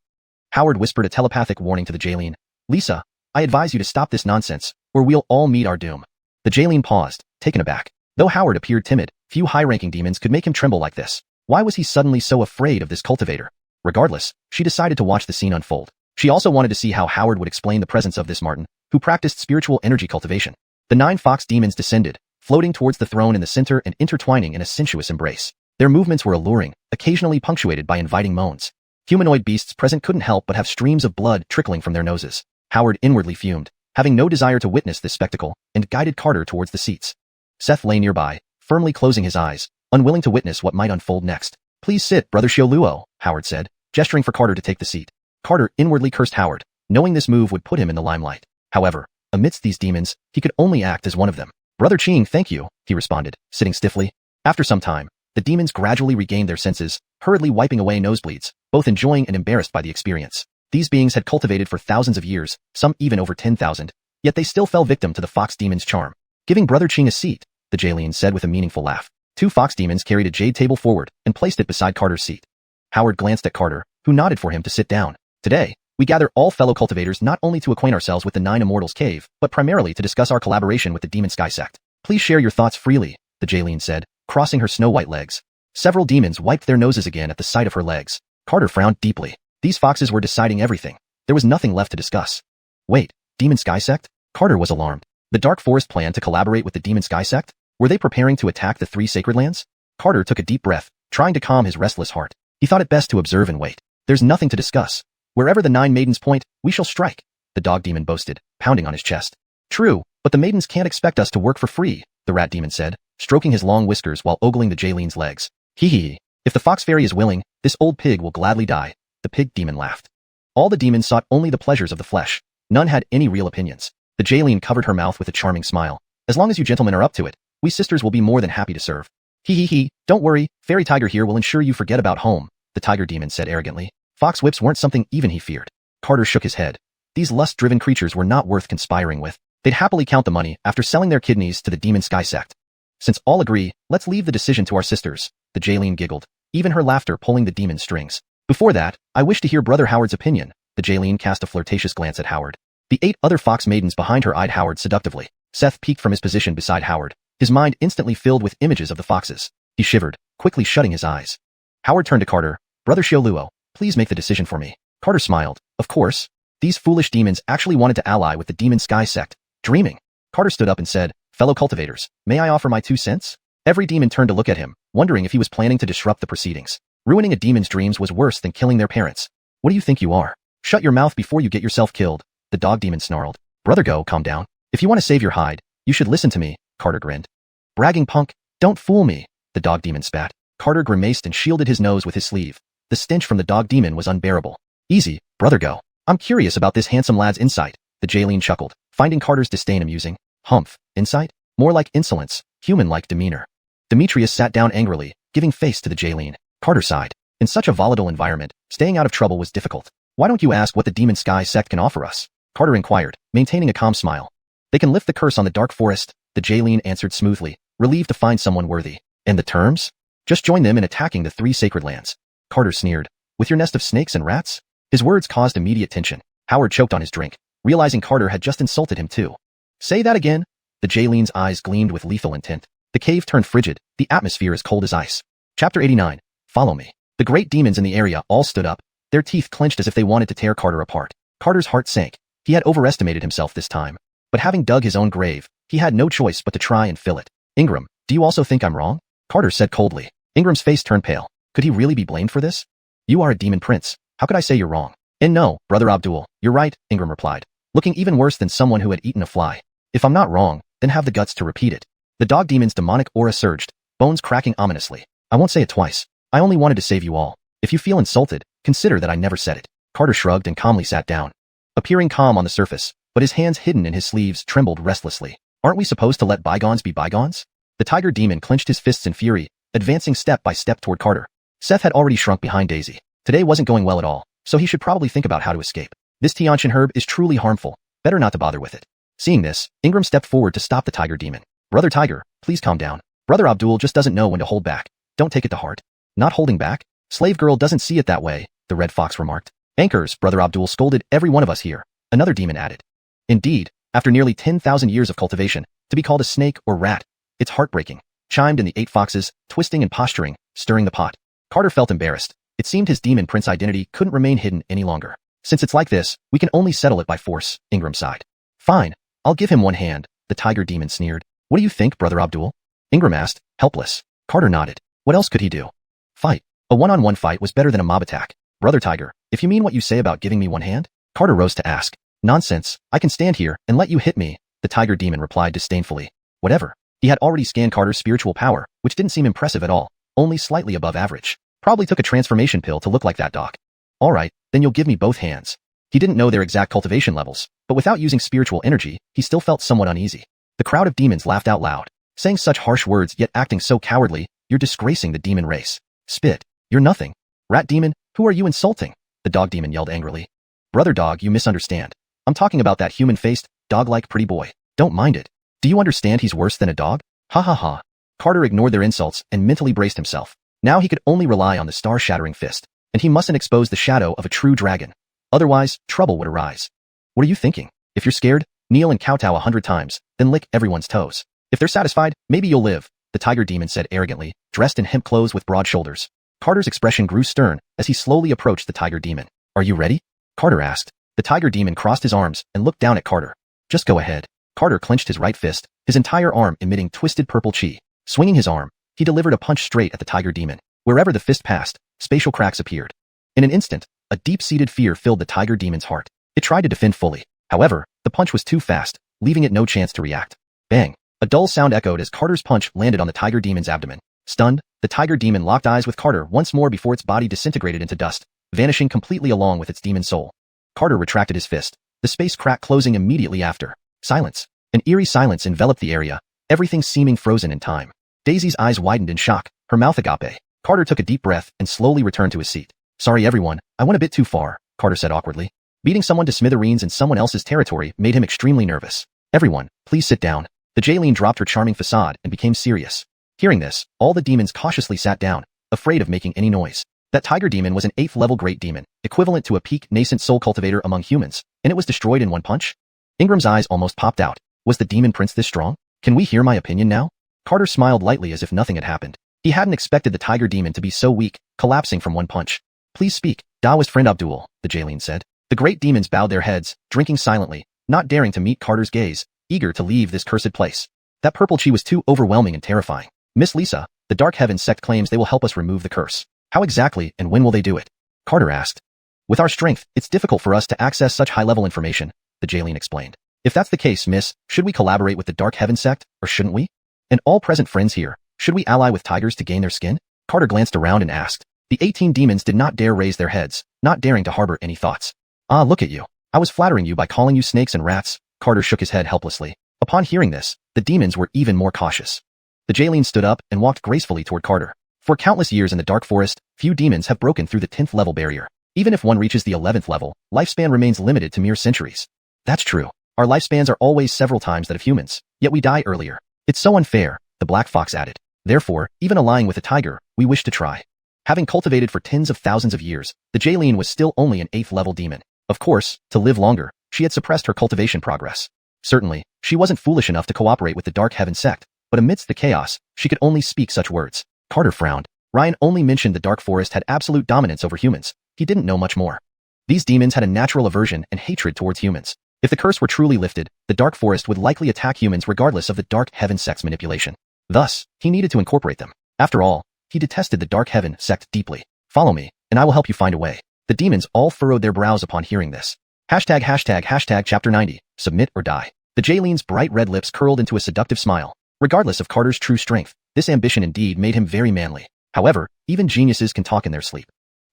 Howard whispered a telepathic warning to the Jaylene. Lisa, I advise you to stop this nonsense, or we'll all meet our doom. The Jaylene paused, taken aback. Though Howard appeared timid, few high-ranking demons could make him tremble like this. Why was he suddenly so afraid of this cultivator? Regardless, she decided to watch the scene unfold. She also wanted to see how Howard would explain the presence of this Martin, who practiced spiritual energy cultivation. The 9 fox demons descended, floating towards the throne in the center and intertwining in a sensuous embrace. Their movements were alluring, occasionally punctuated by inviting moans. Humanoid beasts present couldn't help but have streams of blood trickling from their noses. Howard inwardly fumed, having no desire to witness this spectacle, and guided Carter towards the seats. Seth lay nearby, firmly closing his eyes, unwilling to witness what might unfold next. Please sit, Brother Xiao Luo, Howard said, gesturing for Carter to take the seat. Carter inwardly cursed Howard, knowing this move would put him in the limelight. However, amidst these demons, he could only act as one of them. Brother Ching, thank you, he responded, sitting stiffly. After some time, the demons gradually regained their senses, hurriedly wiping away nosebleeds, both enjoying and embarrassed by the experience. These beings had cultivated for thousands of years, some even over 10,000, yet they still fell victim to the fox demon's charm. Giving Brother Ching a seat, the Jaylene said with a meaningful laugh. 2 fox demons carried a jade table forward and placed it beside Carter's seat. Howard glanced at Carter, who nodded for him to sit down. Today, we gather all fellow cultivators not only to acquaint ourselves with the 9 Immortals' cave, but primarily to discuss our collaboration with the Demon Sky sect. Please share your thoughts freely, the Jaylene said, crossing her snow-white legs. Several demons wiped their noses again at the sight of her legs. Carter frowned deeply. These foxes were deciding everything. There was nothing left to discuss. Wait, Demon Sky Sect? Carter was alarmed. The Dark Forest planned to collaborate with the Demon Sky Sect? Were they preparing to attack the 3 sacred lands? Carter took a deep breath, trying to calm his restless heart. He thought it best to observe and wait. There's nothing to discuss. Wherever the 9 maidens point, we shall strike, the dog demon boasted, pounding on his chest. True, but the maidens can't expect us to work for free, the rat demon said, stroking his long whiskers while ogling the Jaylene's legs. Hee hee. If the fox fairy is willing, this old pig will gladly die, the pig demon laughed. All the demons sought only the pleasures of the flesh. None had any real opinions. The Jaylene covered her mouth with a charming smile. As long as you gentlemen are up to it, we sisters will be more than happy to serve. Hee hee hee, don't worry, Fairy Tiger here will ensure you forget about home, the tiger demon said arrogantly. Fox whips weren't something even he feared. Carter shook his head. These lust-driven creatures were not worth conspiring with. They'd happily count the money after selling their kidneys to the Demon Sky Sect. Since all agree, let's leave the decision to our sisters, the Jaylene giggled, even her laughter pulling the demon strings. Before that, I wish to hear Brother Howard's opinion, the Jaylene cast a flirtatious glance at Howard. The 8 other fox maidens behind her eyed Howard seductively. Seth peeked from his position beside Howard, his mind instantly filled with images of the foxes. He shivered, quickly shutting his eyes. Howard turned to Carter. Brother Xiaoluo, please make the decision for me. Carter smiled. Of course. These foolish demons actually wanted to ally with the Demon Sky Sect. Dreaming. Carter stood up and said, fellow cultivators, may I offer my 2 cents? Every demon turned to look at him, wondering if he was planning to disrupt the proceedings. Ruining a demon's dreams was worse than killing their parents. What do you think you are? Shut your mouth before you get yourself killed, the dog demon snarled. Brother Go, calm down. If you want to save your hide, you should listen to me, Carter grinned. Bragging punk, don't fool me, the dog demon spat. Carter grimaced and shielded his nose with his sleeve. The stench from the dog demon was unbearable. Easy, Brother Go. I'm curious about this handsome lad's insight, the Jaylene chuckled, finding Carter's disdain amusing. Humph, insight? More like insolence, human-like demeanor. Demetrius sat down angrily, giving face to the Jaylene. Carter sighed. In such a volatile environment, staying out of trouble was difficult. Why don't you ask what the Demon Sky Sect can offer us? Carter inquired, maintaining a calm smile. They can lift the curse on the Dark Forest, the Jaylene answered smoothly, relieved to find someone worthy. And the terms? Just join them in attacking the 3 sacred lands. Carter sneered. With your nest of snakes and rats? His words caused immediate tension. Howard choked on his drink, realizing Carter had just insulted him too. Say that again? The Jaylene's eyes gleamed with lethal intent. The cave turned frigid, the atmosphere as cold as ice. Chapter 89. Follow me. The great demons in the area all stood up, their teeth clenched as if they wanted to tear Carter apart. Carter's heart sank. He had overestimated himself this time. But having dug his own grave, he had no choice but to try and fill it. Ingram, do you also think I'm wrong? Carter said coldly. Ingram's face turned pale. Could he really be blamed for this? You are a demon prince. How could I say you're wrong? And no, Brother Abdul, you're right, Ingram replied, looking even worse than someone who had eaten a fly. If I'm not wrong, then have the guts to repeat it. The dog demon's demonic aura surged, bones cracking ominously. I won't say it twice. I only wanted to save you all. If you feel insulted, consider that I never said it. Carter shrugged and calmly sat down. Appearing calm on the surface, but his hands hidden in his sleeves trembled restlessly. Aren't we supposed to let bygones be bygones? The tiger demon clenched his fists in fury, advancing step by step toward Carter. Seth had already shrunk behind Daisy. Today wasn't going well at all, so he should probably think about how to escape. This Xianxia herb is truly harmful. Better not to bother with it. Seeing this, Ingram stepped forward to stop the tiger demon. Brother Tiger, please calm down. Brother Abdul just doesn't know when to hold back. Don't take it to heart. Not holding back? Slave girl doesn't see it that way, the red fox remarked. Anchors, Brother Abdul scolded every one of us here. Another demon added. Indeed, after nearly 10,000 years of cultivation, to be called a snake or rat, it's heartbreaking, chimed in the 8 foxes, twisting and posturing, stirring the pot. Carter felt embarrassed. It seemed his demon prince identity couldn't remain hidden any longer. Since it's like this, we can only settle it by force, Ingram sighed. Fine, I'll give him one hand, the tiger demon sneered. What do you think, Brother Abdul? Ingram asked, helpless. Carter nodded. What else could he do? Fight. A one-on-one fight was better than a mob attack. Brother Tiger, if you mean what you say about giving me one hand? Carter rose to ask. Nonsense, I can stand here and let you hit me, the tiger demon replied disdainfully. Whatever. He had already scanned Carter's spiritual power, which didn't seem impressive at all, only slightly above average. Probably took a transformation pill to look like that, Doc. Alright, then you'll give me both hands. He didn't know their exact cultivation levels, but without using spiritual energy, he still felt somewhat uneasy. The crowd of demons laughed out loud, saying such harsh words yet acting so cowardly. You're disgracing the demon race. Spit. You're nothing. Rat demon, who are you insulting? The dog demon yelled angrily. Brother dog, you misunderstand. I'm talking about that human-faced, dog-like pretty boy. Don't mind it. Do you understand he's worse than a dog? Ha ha ha. Carter ignored their insults and mentally braced himself. Now he could only rely on the star-shattering fist, and he mustn't expose the shadow of a true dragon. Otherwise, trouble would arise. What are you thinking? If you're scared, kneel and kowtow 100 times, then lick everyone's toes. If they're satisfied, maybe you'll live. the tiger demon said arrogantly, dressed in hemp clothes with broad shoulders. Carter's expression grew stern as he slowly approached the tiger demon. Are you ready? Carter asked. The tiger demon crossed his arms and looked down at Carter. Just go ahead. Carter clenched his right fist, his entire arm emitting twisted purple chi. Swinging his arm, he delivered a punch straight at the tiger demon. Wherever the fist passed, spatial cracks appeared. In an instant, a deep-seated fear filled the tiger demon's heart. It tried to defend fully. However, the punch was too fast, leaving it no chance to react. Bang! A dull sound echoed as Carter's punch landed on the tiger demon's abdomen. Stunned, the tiger demon locked eyes with Carter once more before its body disintegrated into dust, vanishing completely along with its demon soul. Carter retracted his fist, the space crack closing immediately after. Silence. An eerie silence enveloped the area, everything seeming frozen in time. Daisy's eyes widened in shock, her mouth agape. Carter took a deep breath and slowly returned to his seat. Sorry everyone, I went a bit too far, Carter said awkwardly. Beating someone to smithereens in someone else's territory made him extremely nervous. Everyone, please sit down. The Jaylene dropped her charming facade and became serious. Hearing this, all the demons cautiously sat down, afraid of making any noise. That tiger demon was an 8th level great demon, equivalent to a peak nascent soul cultivator among humans, and it was destroyed in one punch? Ingram's eyes almost popped out. Was the demon prince this strong? Can we hear my opinion now? Carter smiled lightly as if nothing had happened. He hadn't expected the tiger demon to be so weak, collapsing from one punch. Please speak, Daoist friend Abdul, the Jaylene said. The great demons bowed their heads, drinking silently, not daring to meet Carter's gaze, eager to leave this cursed place. That purple chi was too overwhelming and terrifying. Miss Lisa, the Dark Heaven sect claims they will help us remove the curse. How exactly and when will they do it? Carter asked. With our strength, it's difficult for us to access such high-level information, the Jaylene explained. If that's the case, miss, should we collaborate with the Dark Heaven sect, or shouldn't we? And all present friends here, should we ally with tigers to gain their skin? Carter glanced around and asked. The 18 demons did not dare raise their heads, not daring to harbor any thoughts. Ah, look at you. I was flattering you by calling you snakes and rats. Carter shook his head helplessly. Upon hearing this, the demons were even more cautious. The Jaylene stood up and walked gracefully toward Carter. For countless years in the Dark Forest, few demons have broken through the 10th level barrier. Even if one reaches the 11th level, lifespan remains limited to mere centuries. That's true. Our lifespans are always several times that of humans, yet we die earlier. It's so unfair, the Black Fox added. Therefore, even allying with a tiger, we wish to try. Having cultivated for tens of thousands of years, the Jaylene was still only an 8th level demon. Of course, to live longer, she had suppressed her cultivation progress. Certainly, she wasn't foolish enough to cooperate with the Dark Heaven sect, but amidst the chaos, she could only speak such words. Carter frowned. Ryan only mentioned the Dark Forest had absolute dominance over humans. He didn't know much more. These demons had a natural aversion and hatred towards humans. If the curse were truly lifted, the Dark Forest would likely attack humans regardless of the Dark Heaven sect's manipulation. Thus, he needed to incorporate them. After all, he detested the Dark Heaven sect deeply. Follow me, and I will help you find a way. The demons all furrowed their brows upon hearing this. ####Chapter 90, Submit or Die. The Jaylene's bright red lips curled into a seductive smile. Regardless of Carter's true strength, this ambition indeed made him very manly. However, even geniuses can talk in their sleep.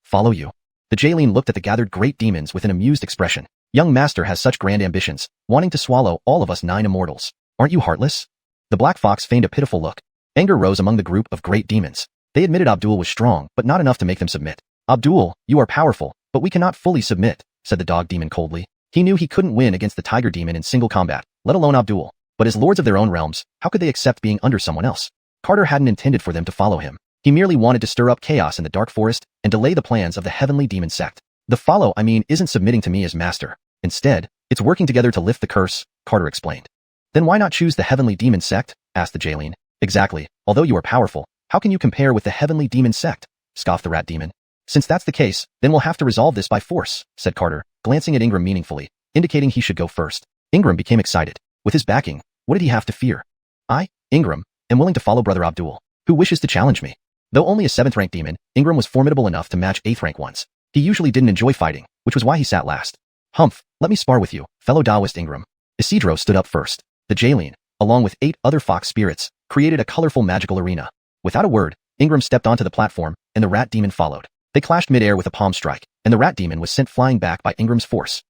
Follow you. The Jaylene looked at the gathered great demons with an amused expression. Young master has such grand ambitions, wanting to swallow all of us 9 immortals. Aren't you heartless? The Black Fox feigned a pitiful look. Anger rose among the group of great demons. They admitted Abdul was strong, but not enough to make them submit. Abdul, you are powerful, but we cannot fully submit, said the dog demon coldly. He knew he couldn't win against the tiger demon in single combat, let alone Abdul. But as lords of their own realms, how could they accept being under someone else? Carter hadn't intended for them to follow him. He merely wanted to stir up chaos in the Dark Forest and delay the plans of the Heavenly Demon sect. Isn't submitting to me as master. Instead, it's working together to lift the curse, Carter explained. Then why not choose the Heavenly Demon sect? Asked the Jaylene. Exactly. Although you are powerful, how can you compare with the Heavenly Demon sect? Scoffed the rat demon. Since that's the case, then we'll have to resolve this by force, said Carter, glancing at Ingram meaningfully, indicating he should go first. Ingram became excited. With his backing, what did he have to fear? I, Ingram, am willing to follow Brother Abdul, who wishes to challenge me. Though only a 7th-rank demon, Ingram was formidable enough to match 8th-rank ones. He usually didn't enjoy fighting, which was why he sat last. Humph, let me spar with you, fellow Daoist Ingram. Isidro stood up first. The Jaylene, along with 8 other fox spirits, created a colorful magical arena. Without a word, Ingram stepped onto the platform, and the rat demon followed. They clashed midair with a palm strike, and the rat demon was sent flying back by Ingram's force.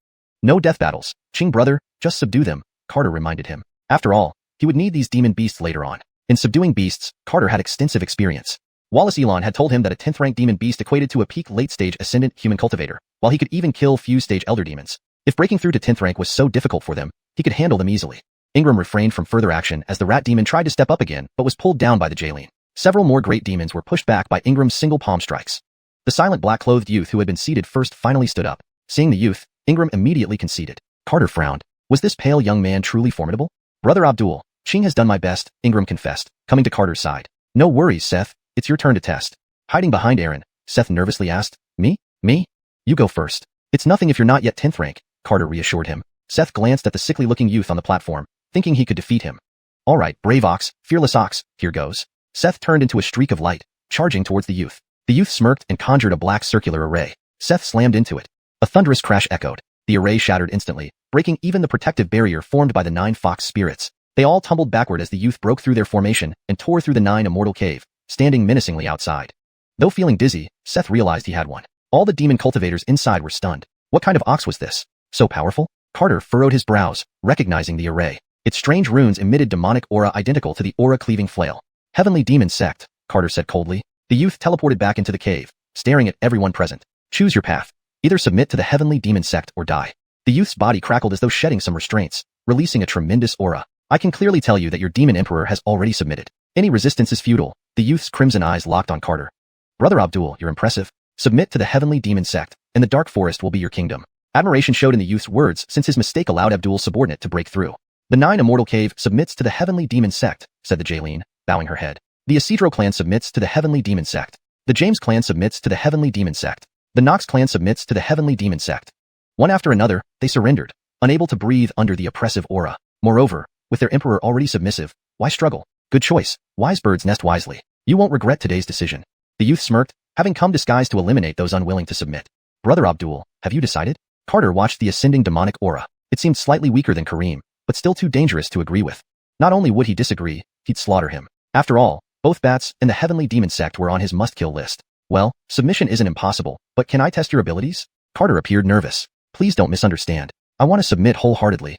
No death battles, Ching brother, just subdue them, Carter reminded him. After all, he would need these demon beasts later on. In subduing beasts, Carter had extensive experience. Wallace Elon had told him that a 10th-rank demon beast equated to a peak late-stage ascendant human cultivator, while he could even kill few-stage elder demons. If breaking through to 10th rank was so difficult for them, he could handle them easily. Ingram refrained from further action as the rat demon tried to step up again, but was pulled down by the Jaylene. Several more great demons were pushed back by Ingram's single palm strikes. The silent black-clothed youth who had been seated first finally stood up. Seeing the youth, Ingram immediately conceded. Carter frowned. Was this pale young man truly formidable? Brother Abdul, Ching has done my best, Ingram confessed, coming to Carter's side. No worries, Seth. It's your turn to test. Hiding behind Aaron, Seth nervously asked. Me? Me? You go first. It's nothing if you're not yet 10th rank, Carter reassured him. Seth glanced at the sickly-looking youth on the platform, thinking he could defeat him. All right, brave ox, fearless ox, here goes. Seth turned into a streak of light, charging towards the youth. The youth smirked and conjured a black circular array. Seth slammed into it. A thunderous crash echoed. The array shattered instantly, breaking even the protective barrier formed by the 9 fox spirits. They all tumbled backward as the youth broke through their formation and tore through the 9 immortal cave, standing menacingly outside. Though feeling dizzy, Seth realized he had one. All the demon cultivators inside were stunned. What kind of ox was this? So powerful? Carter furrowed his brows, recognizing the array. Its strange runes emitted demonic aura identical to the aura-cleaving flail. Heavenly Demon Sect, Carter said coldly. The youth teleported back into the cave, staring at everyone present. Choose your path. Either submit to the Heavenly Demon Sect or die. The youth's body crackled as though shedding some restraints, releasing a tremendous aura. I can clearly tell you that your demon emperor has already submitted. Any resistance is futile. The youth's crimson eyes locked on Carter. Brother Abdul, you're impressive. Submit to the Heavenly Demon Sect, and the Dark Forest will be your kingdom. Admiration showed in the youth's words since his mistake allowed Abdul's subordinate to break through. The 9 immortal cave submits to the Heavenly Demon Sect, said the Jaylene, bowing her head. The Isidro clan submits to the Heavenly Demon Sect. The James clan submits to the Heavenly Demon Sect. The Knox clan submits to the Heavenly Demon Sect. One after another, they surrendered, unable to breathe under the oppressive aura. Moreover, with their emperor already submissive, why struggle? Good choice. Wise birds nest wisely. You won't regret today's decision. The youth smirked, having come disguised to eliminate those unwilling to submit. Brother Abdul, have you decided? Carter watched the ascending demonic aura. It seemed slightly weaker than Kareem, but still too dangerous to agree with. Not only would he disagree, he'd slaughter him. After all, both Bats and the Heavenly Demon Sect were on his must-kill list. Well, submission isn't impossible, but can I test your abilities? Carter appeared nervous. Please don't misunderstand. I want to submit wholeheartedly.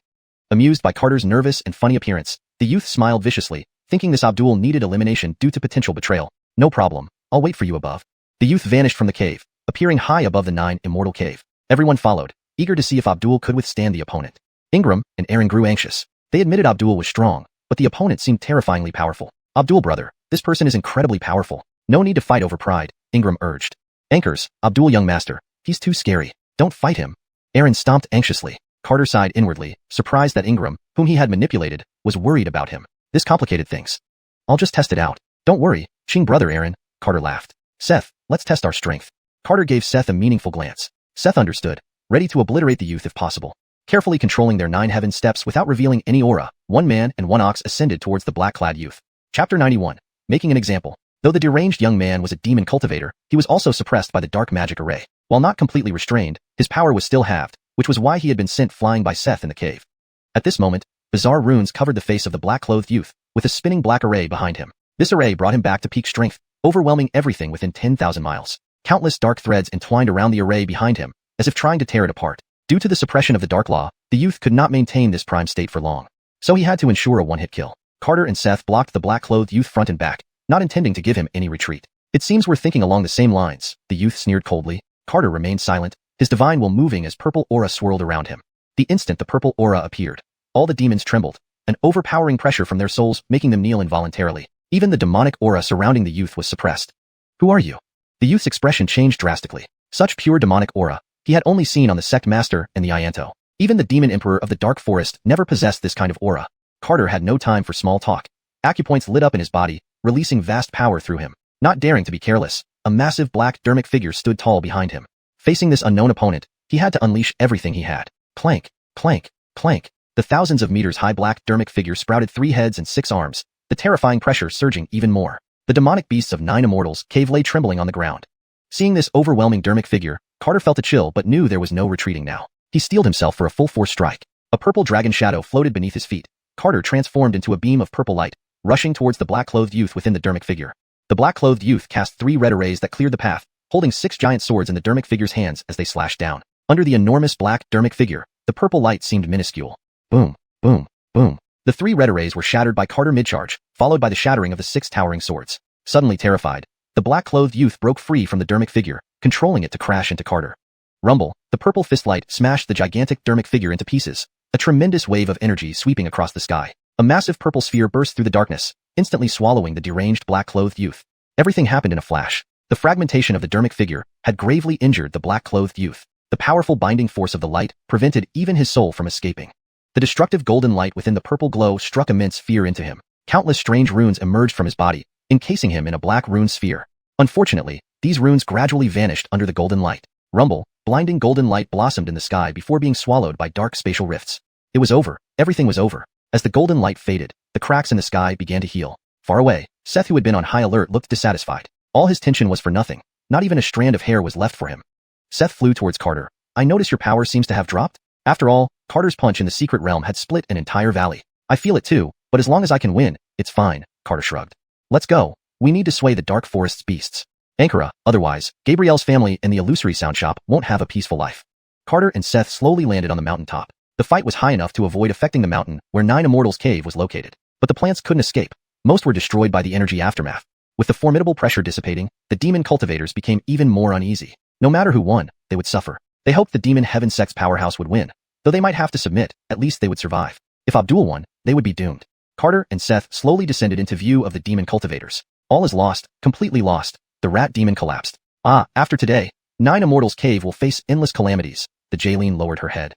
Amused by Carter's nervous and funny appearance, the youth smiled viciously, thinking this Abdul needed elimination due to potential betrayal. No problem. I'll wait for you above. The youth vanished from the cave, appearing high above the 9 immortal cave. Everyone followed, eager to see if Abdul could withstand the opponent. Ingram and Aaron grew anxious. They admitted Abdul was strong, but the opponent seemed terrifyingly powerful. Abdul, brother, this person is incredibly powerful. No need to fight over pride, Ingram urged. Anchors, Abdul, young master. He's too scary. Don't fight him. Aaron stomped anxiously. Carter sighed inwardly, surprised that Ingram, whom he had manipulated, was worried about him. This complicated things. I'll just test it out. Don't worry, Ching brother Aaron, Carter laughed. Seth, let's test our strength. Carter gave Seth a meaningful glance. Seth understood, ready to obliterate the youth if possible. Carefully controlling their 9 heaven steps without revealing any aura, 1 man and 1 ox ascended towards the black-clad youth. Chapter 91. Making an example. Though the deranged young man was a demon cultivator, he was also suppressed by the dark magic array. While not completely restrained, his power was still halved, which was why he had been sent flying by Seth in the cave. At this moment, bizarre runes covered the face of the black-clothed youth, with a spinning black array behind him. This array brought him back to peak strength, overwhelming everything within 10,000 miles. Countless dark threads entwined around the array behind him, as if trying to tear it apart. Due to the suppression of the Dark Law, the youth could not maintain this prime state for long. So he had to ensure a one-hit kill. Carter and Seth blocked the black-clothed youth front and back, not intending to give him any retreat. It seems we're thinking along the same lines, the youth sneered coldly. Carter remained silent, his divine will moving as purple aura swirled around him. The instant the purple aura appeared, all the demons trembled, an overpowering pressure from their souls making them kneel involuntarily. Even the demonic aura surrounding the youth was suppressed. Who are you? The youth's expression changed drastically. Such pure demonic aura, he had only seen on the sect master and the Ianto. Even the demon emperor of the dark forest never possessed this kind of aura. Carter had no time for small talk. Acupoints lit up in his body, releasing vast power through him. Not daring to be careless, a massive black dermic figure stood tall behind him. Facing this unknown opponent, he had to unleash everything he had. Plank, plank, plank. The thousands of meters high black dermic figure sprouted 3 heads and 6 arms, the terrifying pressure surging even more. The demonic beasts of 9 immortals cave lay trembling on the ground. Seeing this overwhelming dermic figure, Carter felt a chill but knew there was no retreating now. He steeled himself for a full-force strike. A purple dragon shadow floated beneath his feet. Carter transformed into a beam of purple light, rushing towards the black-clothed youth within the dermic figure. The black-clothed youth cast 3 red arrays that cleared the path, holding 6 giant swords in the dermic figure's hands as they slashed down. Under the enormous black dermic figure, the purple light seemed minuscule. Boom, boom, boom. The 3 red arrays were shattered by Carter mid-charge, followed by the shattering of the 6 towering swords. Suddenly terrified, the black-clothed youth broke free from the dermic figure, controlling it to crash into Carter. Rumble, the purple fist light smashed the gigantic dermic figure into pieces, a tremendous wave of energy sweeping across the sky. A massive purple sphere burst through the darkness, instantly swallowing the deranged black-clothed youth. Everything happened in a flash. The fragmentation of the dermic figure had gravely injured the black-clothed youth. The powerful binding force of the light prevented even his soul from escaping. The destructive golden light within the purple glow struck immense fear into him. Countless strange runes emerged from his body, encasing him in a black rune sphere. Unfortunately, these runes gradually vanished under the golden light. Rumble, blinding golden light blossomed in the sky before being swallowed by dark spatial rifts. It was over. Everything was over. As the golden light faded, the cracks in the sky began to heal. Far away, Seth, who had been on high alert, looked dissatisfied. All his tension was for nothing. Not even a strand of hair was left for him. Seth flew towards Carter. I notice your power seems to have dropped. After all, Carter's punch in the secret realm had split an entire valley. I feel it too, but as long as I can win, it's fine, Carter shrugged. Let's go. We need to sway the dark forest's beasts. Ankara, otherwise, Gabriel's family and the illusory sound shop won't have a peaceful life. Carter and Seth slowly landed on the mountaintop. The fight was high enough to avoid affecting the mountain where Nine Immortals' cave was located. But the plants couldn't escape. Most were destroyed by the energy aftermath. With the formidable pressure dissipating, the demon cultivators became even more uneasy. No matter who won, they would suffer. They hoped the demon heaven sect's powerhouse would win. Though they might have to submit, at least they would survive. If Abdul won, they would be doomed. Carter and Seth slowly descended into view of the demon cultivators. All is lost, completely lost. The rat demon collapsed. After today, Nine Immortals' cave will face endless calamities. The Jaylene lowered her head.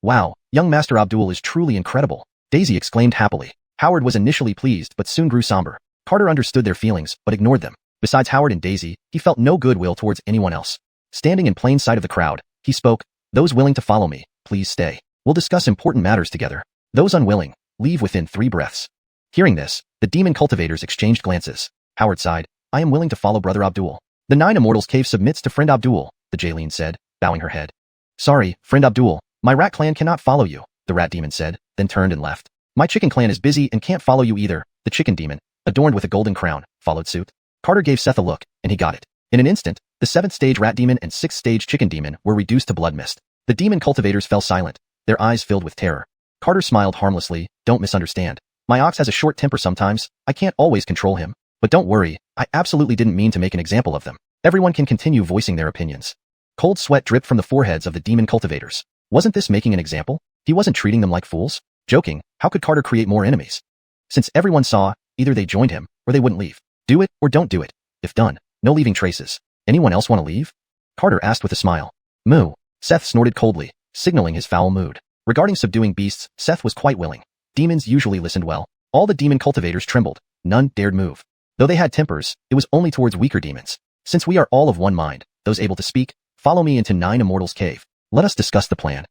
Wow, young Master Abdul is truly incredible, Daisy exclaimed happily. Howard was initially pleased but soon grew somber. Carter understood their feelings but ignored them. Besides Howard and Daisy, he felt no goodwill towards anyone else. Standing in plain sight of the crowd, he spoke, "Those willing to follow me, please stay. We'll discuss important matters together. Those unwilling, leave within 3 breaths." Hearing this, the demon cultivators exchanged glances. Howard sighed, "I am willing to follow Brother Abdul." "The Nine Immortals' cave submits to Friend Abdul," the Jaylene said, bowing her head. "Sorry, Friend Abdul, my rat clan cannot follow you," the rat demon said, then turned and left. "My chicken clan is busy and can't follow you either," the chicken demon, adorned with a golden crown, followed suit. Carter gave Seth a look, and he got it. In an instant, the 7th stage rat demon and 6th stage chicken demon were reduced to blood mist. The demon cultivators fell silent, their eyes filled with terror. Carter smiled harmlessly, "Don't misunderstand. My ox has a short temper sometimes, I can't always control him. But don't worry, I absolutely didn't mean to make an example of them. Everyone can continue voicing their opinions." Cold sweat dripped from the foreheads of the demon cultivators. Wasn't this making an example? He wasn't treating them like fools? Joking, how could Carter create more enemies? Since everyone saw, either they joined him, or they wouldn't leave. Do it, or don't do it. If done, no leaving traces. Anyone else want to leave? Carter asked with a smile. Moo. Seth snorted coldly, signaling his foul mood. Regarding subduing beasts, Seth was quite willing. Demons usually listened well. All the demon cultivators trembled. None dared move. Though they had tempers, it was only towards weaker demons. Since we are all of one mind, those able to speak, follow me into Nine Immortals' cave. Let us discuss the plan.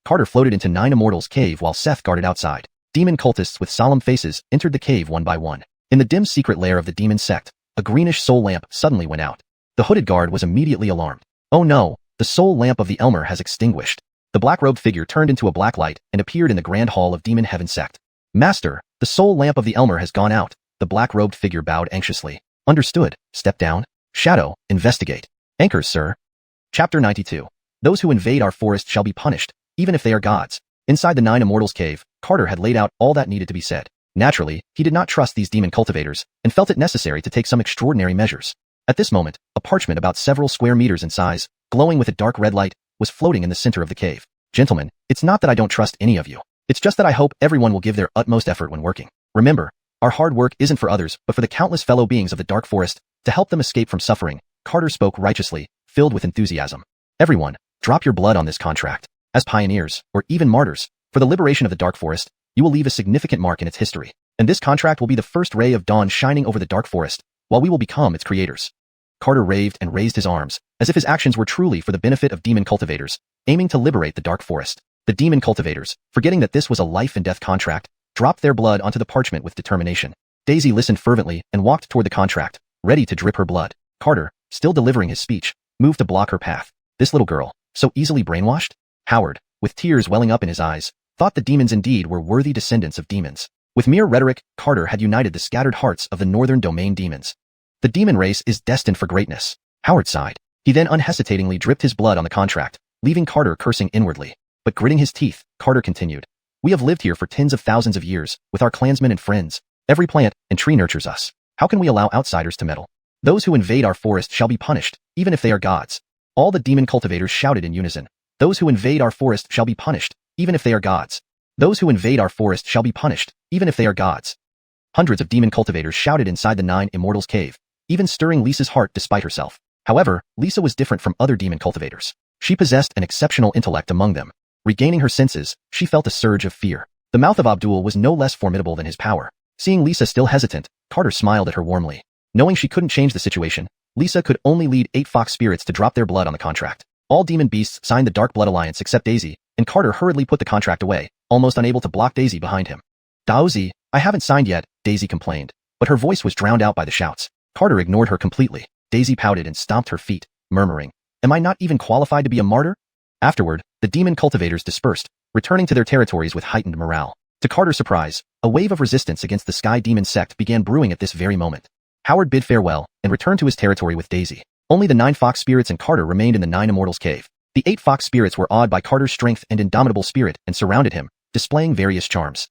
Carter floated into Nine Immortals' cave while Seth guarded outside. Demon cultists with solemn faces entered the cave one by one. In the dim secret lair of the demon sect, a greenish soul lamp suddenly went out. The hooded guard was immediately alarmed. Oh no, the soul lamp of the Elmer has extinguished. The black-robed figure turned into a black light and appeared in the grand hall of Demon Heaven sect. Master, the soul lamp of the Elmer has gone out. The black-robed figure bowed anxiously. Understood. Step down. Shadow, investigate. Anchors, sir. Chapter 92. Those who invade our forest shall be punished, even if they are gods. Inside the Nine Immortals' cave, Carter had laid out all that needed to be said. Naturally, he did not trust these demon cultivators, and felt it necessary to take some extraordinary measures. At this moment, a parchment about several square meters in size, glowing with a dark red light, was floating in the center of the cave. Gentlemen, it's not that I don't trust any of you. It's just that I hope everyone will give their utmost effort when working. Remember, our hard work isn't for others, but for the countless fellow beings of the dark forest, to help them escape from suffering. Carter spoke righteously, filled with enthusiasm. Everyone, drop your blood on this contract. As pioneers, or even martyrs, for the liberation of the dark forest, you will leave a significant mark in its history. And this contract will be the first ray of dawn shining over the dark forest, while we will become its creators. Carter raved and raised his arms, as if his actions were truly for the benefit of demon cultivators, aiming to liberate the dark forest. The demon cultivators, forgetting that this was a life and death contract, dropped their blood onto the parchment with determination. Daisy listened fervently and walked toward the contract, ready to drip her blood. Carter, still delivering his speech, moved to block her path. This little girl, so easily brainwashed? Howard, with tears welling up in his eyes, thought the demons indeed were worthy descendants of demons. With mere rhetoric, Carter had united the scattered hearts of the northern domain demons. The demon race is destined for greatness. Howard sighed. He then unhesitatingly dripped his blood on the contract, leaving Carter cursing inwardly. But gritting his teeth, Carter continued. We have lived here for tens of thousands of years, with our clansmen and friends. Every plant and tree nurtures us. How can we allow outsiders to meddle? Those who invade our forest shall be punished, even if they are gods. All the demon cultivators shouted in unison. Those who invade our forest shall be punished, even if they are gods. Those who invade our forest shall be punished, even if they are gods. Hundreds of demon cultivators shouted inside the Nine Immortals' cave, even stirring Lisa's heart despite herself. However, Lisa was different from other demon cultivators. She possessed an exceptional intellect among them. Regaining her senses, she felt a surge of fear. The mouth of Abdul was no less formidable than his power. Seeing Lisa still hesitant, Carter smiled at her warmly. Knowing she couldn't change the situation, Lisa could only lead 8 fox spirits to drop their blood on the contract. All demon beasts signed the Dark Blood Alliance except Daisy, and Carter hurriedly put the contract away, almost unable to block Daisy behind him. Daozi, I haven't signed yet, Daisy complained, but her voice was drowned out by the shouts. Carter ignored her completely. Daisy pouted and stomped her feet, murmuring, Am I not even qualified to be a martyr? Afterward, the demon cultivators dispersed, returning to their territories with heightened morale. To Carter's surprise, a wave of resistance against the Sky Demon sect began brewing at this very moment. Howard bid farewell and returned to his territory with Daisy. Only the 9 fox spirits and Carter remained in the 9 Immortals cave. The 8 fox spirits were awed by Carter's strength and indomitable spirit and surrounded him, displaying various charms.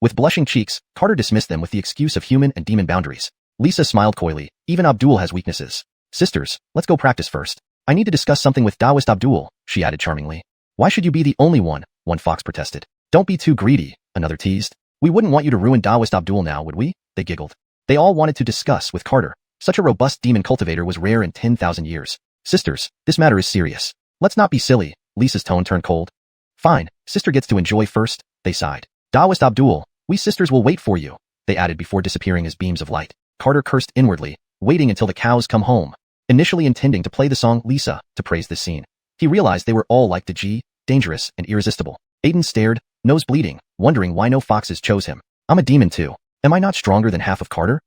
With blushing cheeks, Carter dismissed them with the excuse of human and demon boundaries. Lisa smiled coyly. Even Abdul has weaknesses. Sisters, let's go practice first. I need to discuss something with Taoist Abdul, she added charmingly. Why should you be the only one fox protested. Don't be too greedy, another teased. We wouldn't want you to ruin Taoist Abdul now, would we? They giggled. They all wanted to discuss with Carter. Such a robust demon cultivator was rare in 10,000 years. Sisters, this matter is serious. Let's not be silly. Lisa's tone turned cold. Fine, sister gets to enjoy first, they sighed. Taoist Abdul, we sisters will wait for you, they added before disappearing as beams of light. Carter cursed inwardly, waiting until the cows come home. Initially intending to play the song Lisa to praise this scene. He realized they were all like the G, dangerous and irresistible. Aiden stared, nose bleeding, wondering why no foxes chose him. I'm a demon too. Am I not stronger than half of Carter?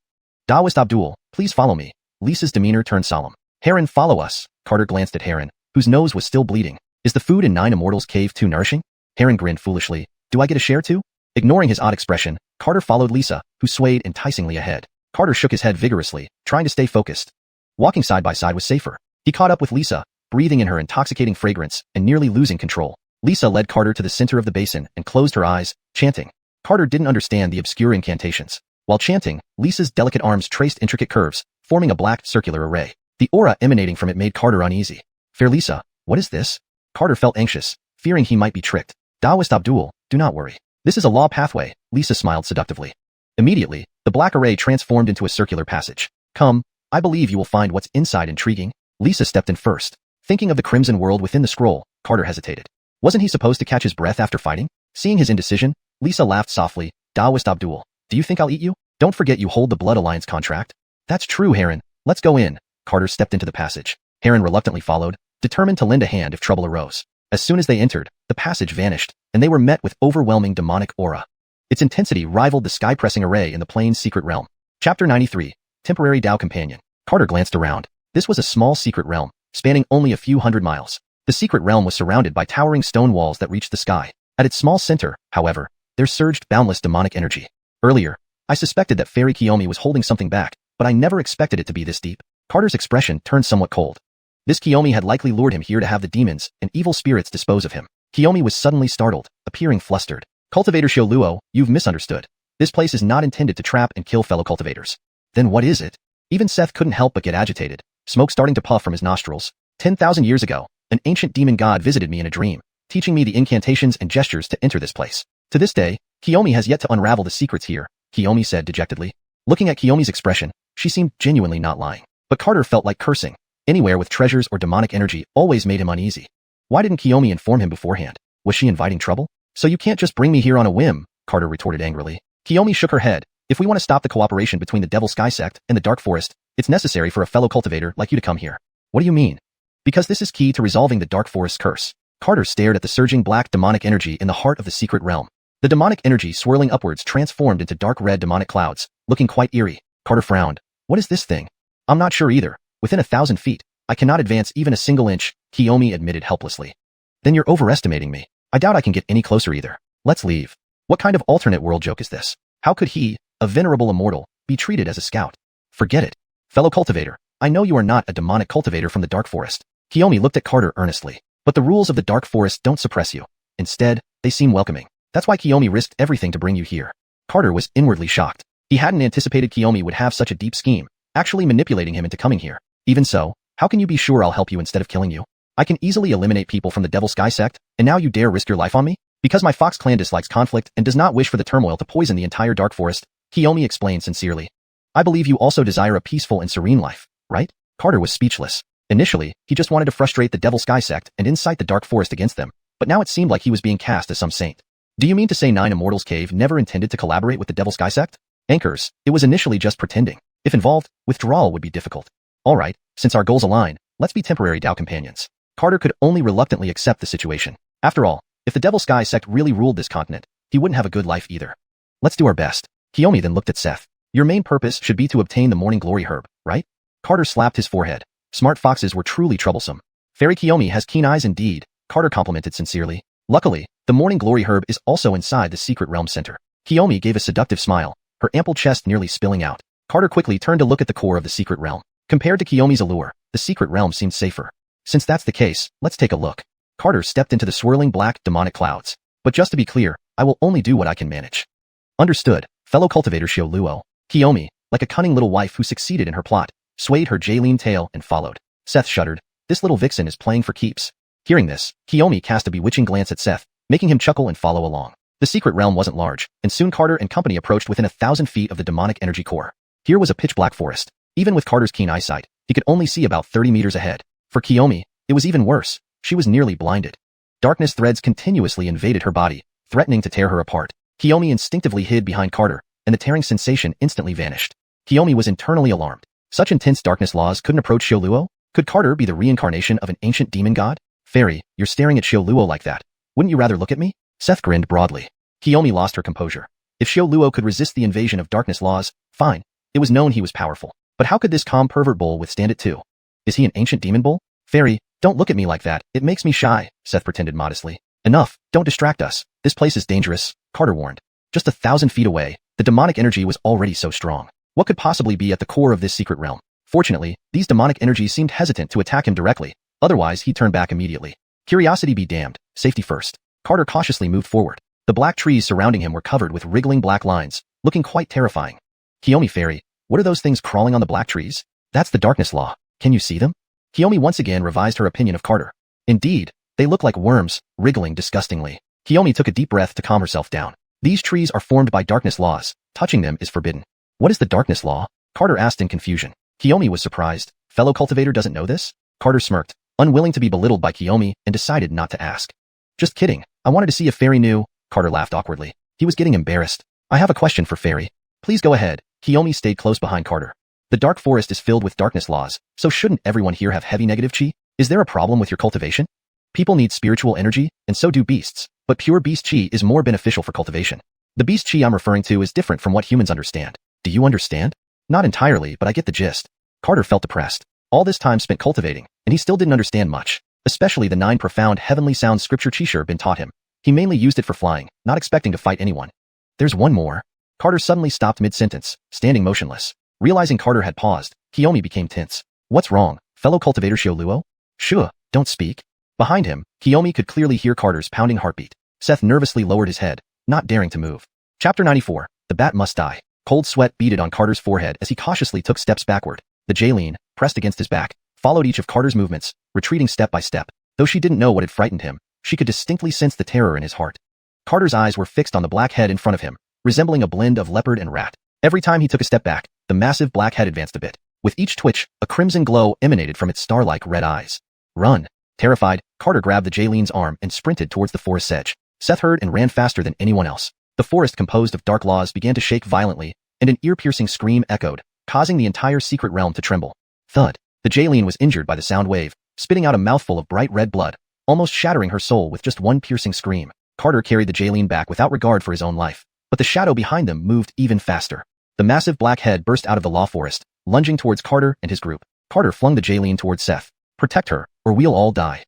Taoist Abdul, please follow me. Lisa's demeanor turned solemn. Heron, follow us. Carter glanced at Heron, whose nose was still bleeding. Is the food in 9 Immortals cave too nourishing? Heron grinned foolishly. Do I get a share too? Ignoring his odd expression, Carter followed Lisa, who swayed enticingly ahead. Carter shook his head vigorously, trying to stay focused. Walking side by side was safer. He caught up with Lisa, breathing in her intoxicating fragrance and nearly losing control. Lisa led Carter to the center of the basin and closed her eyes, chanting. Carter didn't understand the obscure incantations. While chanting, Lisa's delicate arms traced intricate curves, forming a black circular array. The aura emanating from it made Carter uneasy. Fair Lisa, what is this? Carter felt anxious, fearing he might be tricked. Taoist Abdul, do not worry. This is a law pathway, Lisa smiled seductively. Immediately, the black array transformed into a circular passage. Come, I believe you will find what's inside intriguing. Lisa stepped in first. Thinking of the crimson world within the scroll, Carter hesitated. Wasn't he supposed to catch his breath after fighting? Seeing his indecision, Lisa laughed softly. Taoist Abdul, do you think I'll eat you? Don't forget you hold the Blood Alliance contract. That's true, Heron. Let's go in. Carter stepped into the passage. Heron reluctantly followed, determined to lend a hand if trouble arose. As soon as they entered, the passage vanished, and they were met with overwhelming demonic aura. Its intensity rivaled the sky-pressing array in the plane's secret realm. Chapter 93, Temporary Tao Companion. Carter glanced around. This was a small secret realm, spanning only a few hundred miles. The secret realm was surrounded by towering stone walls that reached the sky. At its small center, however, there surged boundless demonic energy. Earlier, I suspected that Fairy Kiyomi was holding something back, but I never expected it to be this deep. Carter's expression turned somewhat cold. This Kiyomi had likely lured him here to have the demons and evil spirits dispose of him. Kiyomi was suddenly startled, appearing flustered. Cultivator Xiao Luo, you've misunderstood. This place is not intended to trap and kill fellow cultivators. Then what is it? Even Seth couldn't help but get agitated, smoke starting to puff from his nostrils. 10,000 years ago, an ancient demon god visited me in a dream, teaching me the incantations and gestures to enter this place. To this day, Kiyomi has yet to unravel the secrets here, Kiyomi said dejectedly. Looking at Kiyomi's expression, she seemed genuinely not lying. But Carter felt like cursing. Anywhere with treasures or demonic energy always made him uneasy. Why didn't Kiyomi inform him beforehand? Was she inviting trouble? So you can't just bring me here on a whim, Carter retorted angrily. Kiyomi shook her head. If we want to stop the cooperation between the Devil Sky Sect and the Dark Forest, it's necessary for a fellow cultivator like you to come here. What do you mean? Because this is key to resolving the Dark Forest's curse. Carter stared at the surging black demonic energy in the heart of the secret realm. The demonic energy swirling upwards transformed into dark red demonic clouds, looking quite eerie. Carter frowned. What is this thing? I'm not sure either. Within 1,000 feet, I cannot advance even a single inch, Kiyomi admitted helplessly. Then you're overestimating me. I doubt I can get any closer either. Let's leave. What kind of alternate world joke is this? How could he, a venerable immortal, be treated as a scout? Forget it. Fellow cultivator, I know you are not a demonic cultivator from the Dark Forest. Kiyomi looked at Carter earnestly. But the rules of the Dark Forest don't suppress you. Instead, they seem welcoming. That's why Kiyomi risked everything to bring you here. Carter was inwardly shocked. He hadn't anticipated Kiyomi would have such a deep scheme, actually manipulating him into coming here. Even so, how can you be sure I'll help you instead of killing you? I can easily eliminate people from the Devil Sky Sect, and now you dare risk your life on me? Because my Fox clan dislikes conflict and does not wish for the turmoil to poison the entire Dark Forest, Kiyomi explained sincerely. I believe you also desire a peaceful and serene life, right? Carter was speechless. Initially, he just wanted to frustrate the Devil Sky Sect and incite the Dark Forest against them, but now it seemed like he was being cast as some saint. Do you mean to say 9 Immortals Cave never intended to collaborate with the Devil Sky sect? Anchors, it was initially just pretending. If involved, withdrawal would be difficult. Alright, since our goals align, let's be temporary Tao companions. Carter could only reluctantly accept the situation. After all, if the Devil Sky sect really ruled this continent, he wouldn't have a good life either. Let's do our best. Kiyomi then looked at Seth. Your main purpose should be to obtain the Morning Glory Herb, right? Carter slapped his forehead. Smart foxes were truly troublesome. Fairy Kiyomi has keen eyes indeed, Carter complimented sincerely. Luckily, the Morning Glory Herb is also inside the Secret Realm Center. Kiyomi gave a seductive smile, her ample chest nearly spilling out. Carter quickly turned to look at the core of the Secret Realm. Compared to Kiyomi's allure, the Secret Realm seemed safer. Since that's the case, let's take a look. Carter stepped into the swirling black, demonic clouds. But just to be clear, I will only do what I can manage. Understood, fellow cultivator Xiao Luo. Kiyomi, like a cunning little wife who succeeded in her plot, swayed her Jaylene tail and followed. Seth shuddered. This little vixen is playing for keeps. Hearing this, Kiyomi cast a bewitching glance at Seth, making him chuckle and follow along. The secret realm wasn't large, and soon Carter and company approached within 1,000 feet of the demonic energy core. Here was a pitch-black forest. Even with Carter's keen eyesight, he could only see about 30 meters ahead. For Kiyomi, it was even worse. She was nearly blinded. Darkness threads continuously invaded her body, threatening to tear her apart. Kiyomi instinctively hid behind Carter, and the tearing sensation instantly vanished. Kiyomi was internally alarmed. Such intense darkness laws couldn't approach Xiao Luo? Could Carter be the reincarnation of an ancient demon god? Fairy, you're staring at Xiao Luo like that. Wouldn't you rather look at me? Seth grinned broadly. Kiyomi lost her composure. If Xiao Luo could resist the invasion of darkness laws, fine. It was known he was powerful. But how could this calm pervert bull withstand it too? Is he an ancient demon bull? Fairy, don't look at me like that. It makes me shy, Seth pretended modestly. Enough, don't distract us. This place is dangerous, Carter warned. Just 1,000 feet away, the demonic energy was already so strong. What could possibly be at the core of this secret realm? Fortunately, these demonic energies seemed hesitant to attack him directly. Otherwise, he'd turn back immediately. Curiosity be damned, safety first. Carter cautiously moved forward. The black trees surrounding him were covered with wriggling black lines, looking quite terrifying. Kiyomi Fairy, what are those things crawling on the black trees? That's the darkness law. Can you see them? Kiyomi once again revised her opinion of Carter. Indeed, they look like worms, wriggling disgustingly. Kiyomi took a deep breath to calm herself down. These trees are formed by darkness laws. Touching them is forbidden. What is the darkness law? Carter asked in confusion. Kiyomi was surprised. Fellow cultivator doesn't know this? Carter smirked, unwilling to be belittled by Kiyomi, and decided not to ask. Just kidding. I wanted to see if Fairy knew. Carter laughed awkwardly. He was getting embarrassed. I have a question for Fairy. Please go ahead. Kiyomi stayed close behind Carter. The dark forest is filled with darkness laws, so shouldn't everyone here have heavy negative chi? Is there a problem with your cultivation? People need spiritual energy, and so do beasts, but pure beast chi is more beneficial for cultivation. The beast chi I'm referring to is different from what humans understand. Do you understand? Not entirely, but I get the gist. Carter felt depressed. All this time spent cultivating, and he still didn't understand much, especially the 9 profound heavenly sound scripture chi been taught him. He mainly used it for flying, not expecting to fight anyone. There's one more. Carter suddenly stopped mid-sentence, standing motionless. Realizing Carter had paused, Kiyomi became tense. What's wrong, fellow cultivator Xiao Luo? Shua, don't speak. Behind him, Kiyomi could clearly hear Carter's pounding heartbeat. Seth nervously lowered his head, not daring to move. Chapter 94, The Bat Must Die. Cold sweat beaded on Carter's forehead as he cautiously took steps backward. The Jaylene, pressed against his back, followed each of Carter's movements, retreating step by step. Though she didn't know what had frightened him, she could distinctly sense the terror in his heart. Carter's eyes were fixed on the black head in front of him, resembling a blend of leopard and rat. Every time he took a step back, the massive black head advanced a bit. With each twitch, a crimson glow emanated from its star-like red eyes. Run! Terrified, Carter grabbed the Jaylene's arm and sprinted towards the forest's edge. Seth heard and ran faster than anyone else. The forest composed of dark laws began to shake violently, and an ear-piercing scream echoed, causing the entire secret realm to tremble. Thud! The Jaylene was injured by the sound wave, spitting out a mouthful of bright red blood, almost shattering her soul with just one piercing scream. Carter carried the Jaylene back without regard for his own life, but the shadow behind them moved even faster. The massive black head burst out of the law forest, lunging towards Carter and his group. Carter flung the Jaylene towards Seth. Protect her, or we'll all die.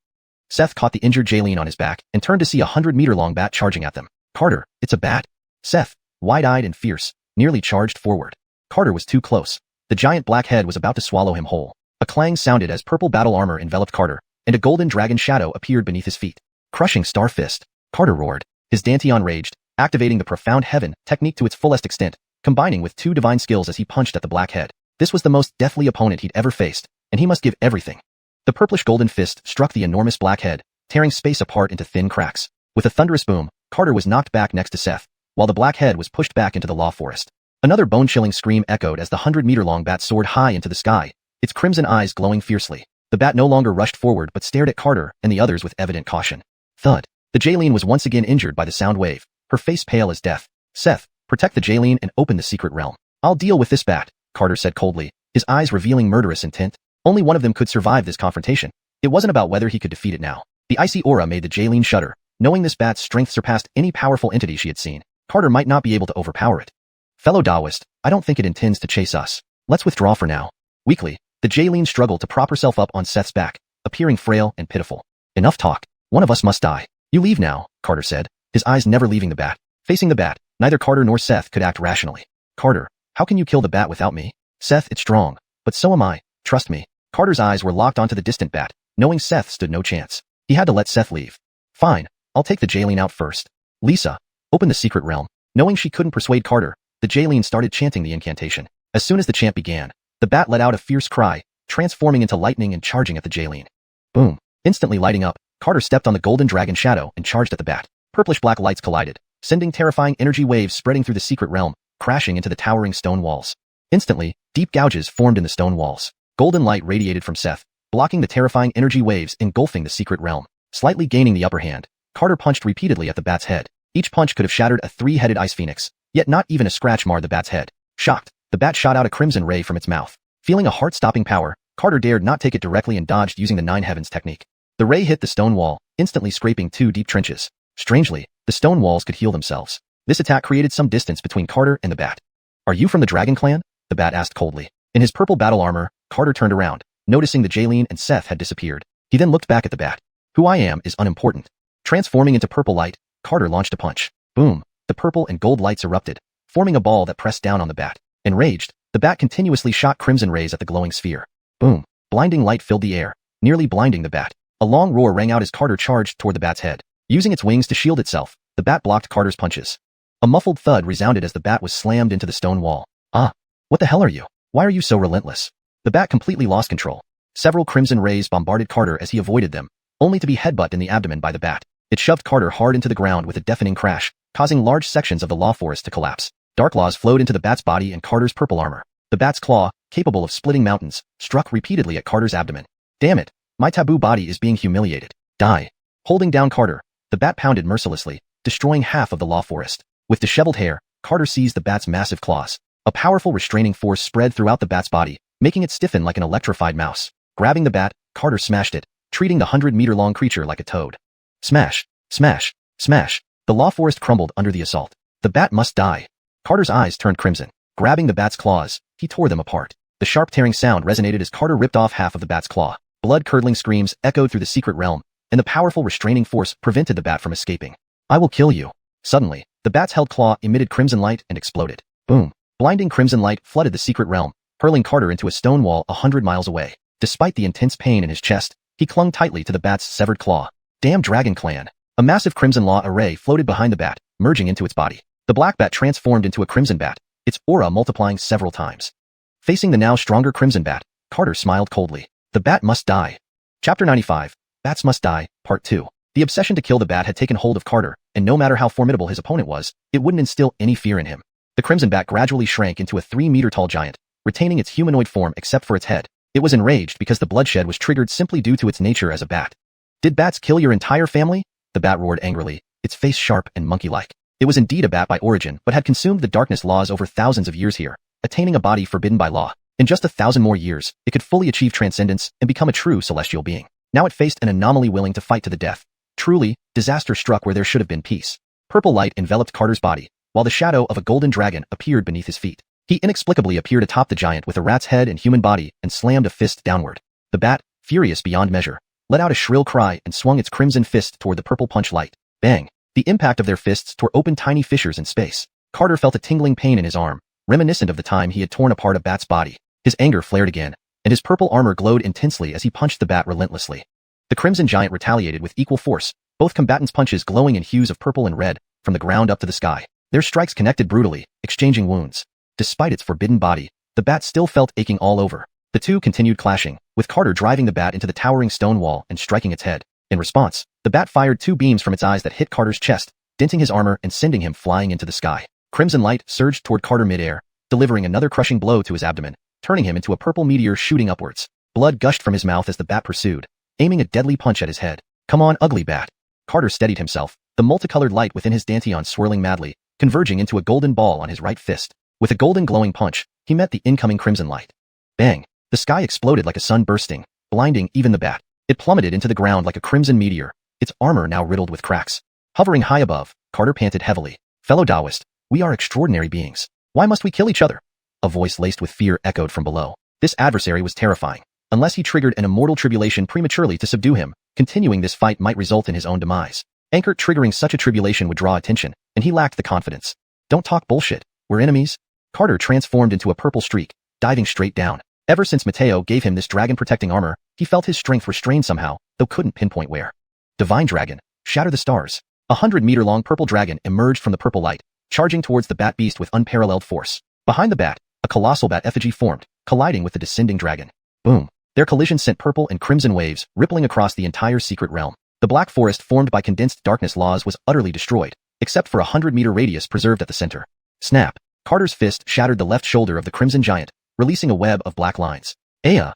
Seth caught the injured Jaylene on his back and turned to see a 100-meter-long bat charging at them. Carter, it's a bat. Seth, wide-eyed and fierce, nearly charged forward. Carter was too close. The giant black head was about to swallow him whole. A clang sounded as purple battle armor enveloped Carter, and a golden dragon shadow appeared beneath his feet. Crushing star fist. Carter roared. His Danteon raged, activating the profound heaven technique to its fullest extent, combining with 2 divine skills as he punched at the black head. This was the most deathly opponent he'd ever faced, and he must give everything. The purplish golden fist struck the enormous black head, tearing space apart into thin cracks. With a thunderous boom, Carter was knocked back next to Seth, while the black head was pushed back into the law forest. Another bone-chilling scream echoed as the 100-meter-long bat soared high into the sky, its crimson eyes glowing fiercely. The bat no longer rushed forward but stared at Carter and the others with evident caution. Thud! The Jaylene was once again injured by the sound wave, her face pale as death. Seth, protect the Jaylene and open the secret realm. I'll deal with this bat, Carter said coldly, his eyes revealing murderous intent. Only one of them could survive this confrontation. It wasn't about whether he could defeat it now. The icy aura made the Jaylene shudder. Knowing this bat's strength surpassed any powerful entity she had seen, Carter might not be able to overpower it. Fellow Taoist, I don't think it intends to chase us. Let's withdraw for now. Weakly, the Jaylene struggled to prop herself up on Seth's back, appearing frail and pitiful. Enough talk. One of us must die. You leave now, Carter said, his eyes never leaving the bat. Facing the bat, neither Carter nor Seth could act rationally. Carter, how can you kill the bat without me? Seth, it's strong, but so am I. Trust me. Carter's eyes were locked onto the distant bat, knowing Seth stood no chance. He had to let Seth leave. Fine, I'll take the Jaylene out first. Lisa, open the secret realm. Knowing she couldn't persuade Carter, the Jaylene started chanting the incantation. As soon as the chant began, the bat let out a fierce cry, transforming into lightning and charging at the Jaylene. Boom. Instantly lighting up, Carter stepped on the golden dragon shadow and charged at the bat. Purplish-black lights collided, sending terrifying energy waves spreading through the secret realm, crashing into the towering stone walls. Instantly, deep gouges formed in the stone walls. Golden light radiated from Seth, blocking the terrifying energy waves engulfing the secret realm. Slightly gaining the upper hand, Carter punched repeatedly at the bat's head. Each punch could have shattered a three-headed ice phoenix, yet not even a scratch marred the bat's head. Shocked, the bat shot out a crimson ray from its mouth. Feeling a heart-stopping power, Carter dared not take it directly and dodged using the Nine Heavens technique. The ray hit the stone wall, instantly scraping 2 deep trenches. Strangely, the stone walls could heal themselves. This attack created some distance between Carter and the bat. Are you from the Dragon Clan? The bat asked coldly. In his purple battle armor, Carter turned around, noticing the Jaylene and Seth had disappeared. He then looked back at the bat. Who I am is unimportant. Transforming into purple light, Carter launched a punch. Boom! The purple and gold lights erupted, forming a ball that pressed down on the bat. Enraged, the bat continuously shot crimson rays at the glowing sphere. Boom! Blinding light filled the air, nearly blinding the bat. A long roar rang out as Carter charged toward the bat's head. Using its wings to shield itself, the bat blocked Carter's punches. A muffled thud resounded as the bat was slammed into the stone wall. Ah! What the hell are you? Why are you so relentless? The bat completely lost control. Several crimson rays bombarded Carter as he avoided them, only to be headbutted in the abdomen by the bat. It shoved Carter hard into the ground with a deafening crash, causing large sections of the law forest to collapse. Dark laws flowed into the bat's body and Carter's purple armor. The bat's claw, capable of splitting mountains, struck repeatedly at Carter's abdomen. Damn it! My taboo body is being humiliated. Die. Holding down Carter, the bat pounded mercilessly, destroying half of the law forest. With disheveled hair, Carter seized the bat's massive claws. A powerful restraining force spread throughout the bat's body, making it stiffen like an electrified mouse. Grabbing the bat, Carter smashed it, treating the 100-meter-long creature like a toad. Smash, smash, smash. The law forest crumbled under the assault. The bat must die. Carter's eyes turned crimson. Grabbing the bat's claws, he tore them apart. The sharp tearing sound resonated as Carter ripped off half of the bat's claw. Blood-curdling screams echoed through the secret realm, and the powerful restraining force prevented the bat from escaping. I will kill you. Suddenly, the bat's held claw emitted crimson light and exploded. Boom. Blinding crimson light flooded the secret realm, hurling Carter into a stone wall 100 miles away. Despite the intense pain in his chest, he clung tightly to the bat's severed claw. Damn Dragon Clan. A massive crimson law array floated behind the bat, merging into its body. The black bat transformed into a crimson bat, its aura multiplying several times. Facing the now stronger crimson bat, Carter smiled coldly. The bat must die. Chapter 95, Bats Must Die, Part 2. The obsession to kill the bat had taken hold of Carter, and no matter how formidable his opponent was, it wouldn't instill any fear in him. The crimson bat gradually shrank into a 3-meter-tall giant, retaining its humanoid form except for its head. It was enraged because the bloodshed was triggered simply due to its nature as a bat. Did bats kill your entire family? The bat roared angrily, its face sharp and monkey-like. It was indeed a bat by origin, but had consumed the darkness laws over thousands of years here, attaining a body forbidden by law. In just 1,000 more years, it could fully achieve transcendence and become a true celestial being. Now it faced an anomaly willing to fight to the death. Truly, disaster struck where there should have been peace. Purple light enveloped Carter's body, while the shadow of a golden dragon appeared beneath his feet. He inexplicably appeared atop the giant with a rat's head and human body and slammed a fist downward. The bat, furious beyond measure, let out a shrill cry and swung its crimson fist toward the purple punch light. Bang! The impact of their fists tore open tiny fissures in space. Carter felt a tingling pain in his arm, reminiscent of the time he had torn apart a bat's body. His anger flared again, and his purple armor glowed intensely as he punched the bat relentlessly. The crimson giant retaliated with equal force, both combatants' punches glowing in hues of purple and red, from the ground up to the sky. Their strikes connected brutally, exchanging wounds. Despite its forbidden body, the bat still felt aching all over. The two continued clashing, with Carter driving the bat into the towering stone wall and striking its head. In response, the bat fired 2 beams from its eyes that hit Carter's chest, denting his armor and sending him flying into the sky. Crimson light surged toward Carter midair, delivering another crushing blow to his abdomen, turning him into a purple meteor shooting upwards. Blood gushed from his mouth as the bat pursued, aiming a deadly punch at his head. Come on, ugly bat. Carter steadied himself, the multicolored light within his dantian swirling madly, converging into a golden ball on his right fist. With a golden glowing punch, he met the incoming crimson light. Bang! The sky exploded like a sun bursting, blinding even the bat. It plummeted into the ground like a crimson meteor, its armor now riddled with cracks. Hovering high above, Carter panted heavily. Fellow Taoist, we are extraordinary beings. Why must we kill each other? A voice laced with fear echoed from below. This adversary was terrifying. Unless he triggered an immortal tribulation prematurely to subdue him, continuing this fight might result in his own demise. Anchored triggering such a tribulation would draw attention, and he lacked the confidence. Don't talk bullshit. We're enemies? Carter transformed into a purple streak, diving straight down. Ever since Mateo gave him this dragon-protecting armor, he felt his strength restrained somehow, though couldn't pinpoint where. Divine Dragon, shatter the stars. 100-meter-long purple dragon emerged from the purple light, charging towards the bat beast with unparalleled force. Behind the bat, a colossal bat effigy formed, colliding with the descending dragon. Boom. Their collision sent purple and crimson waves rippling across the entire secret realm. The black forest formed by condensed darkness laws was utterly destroyed, except for a 100-meter radius preserved at the center. Snap. Carter's fist shattered the left shoulder of the crimson giant, releasing a web of black lines. Aya!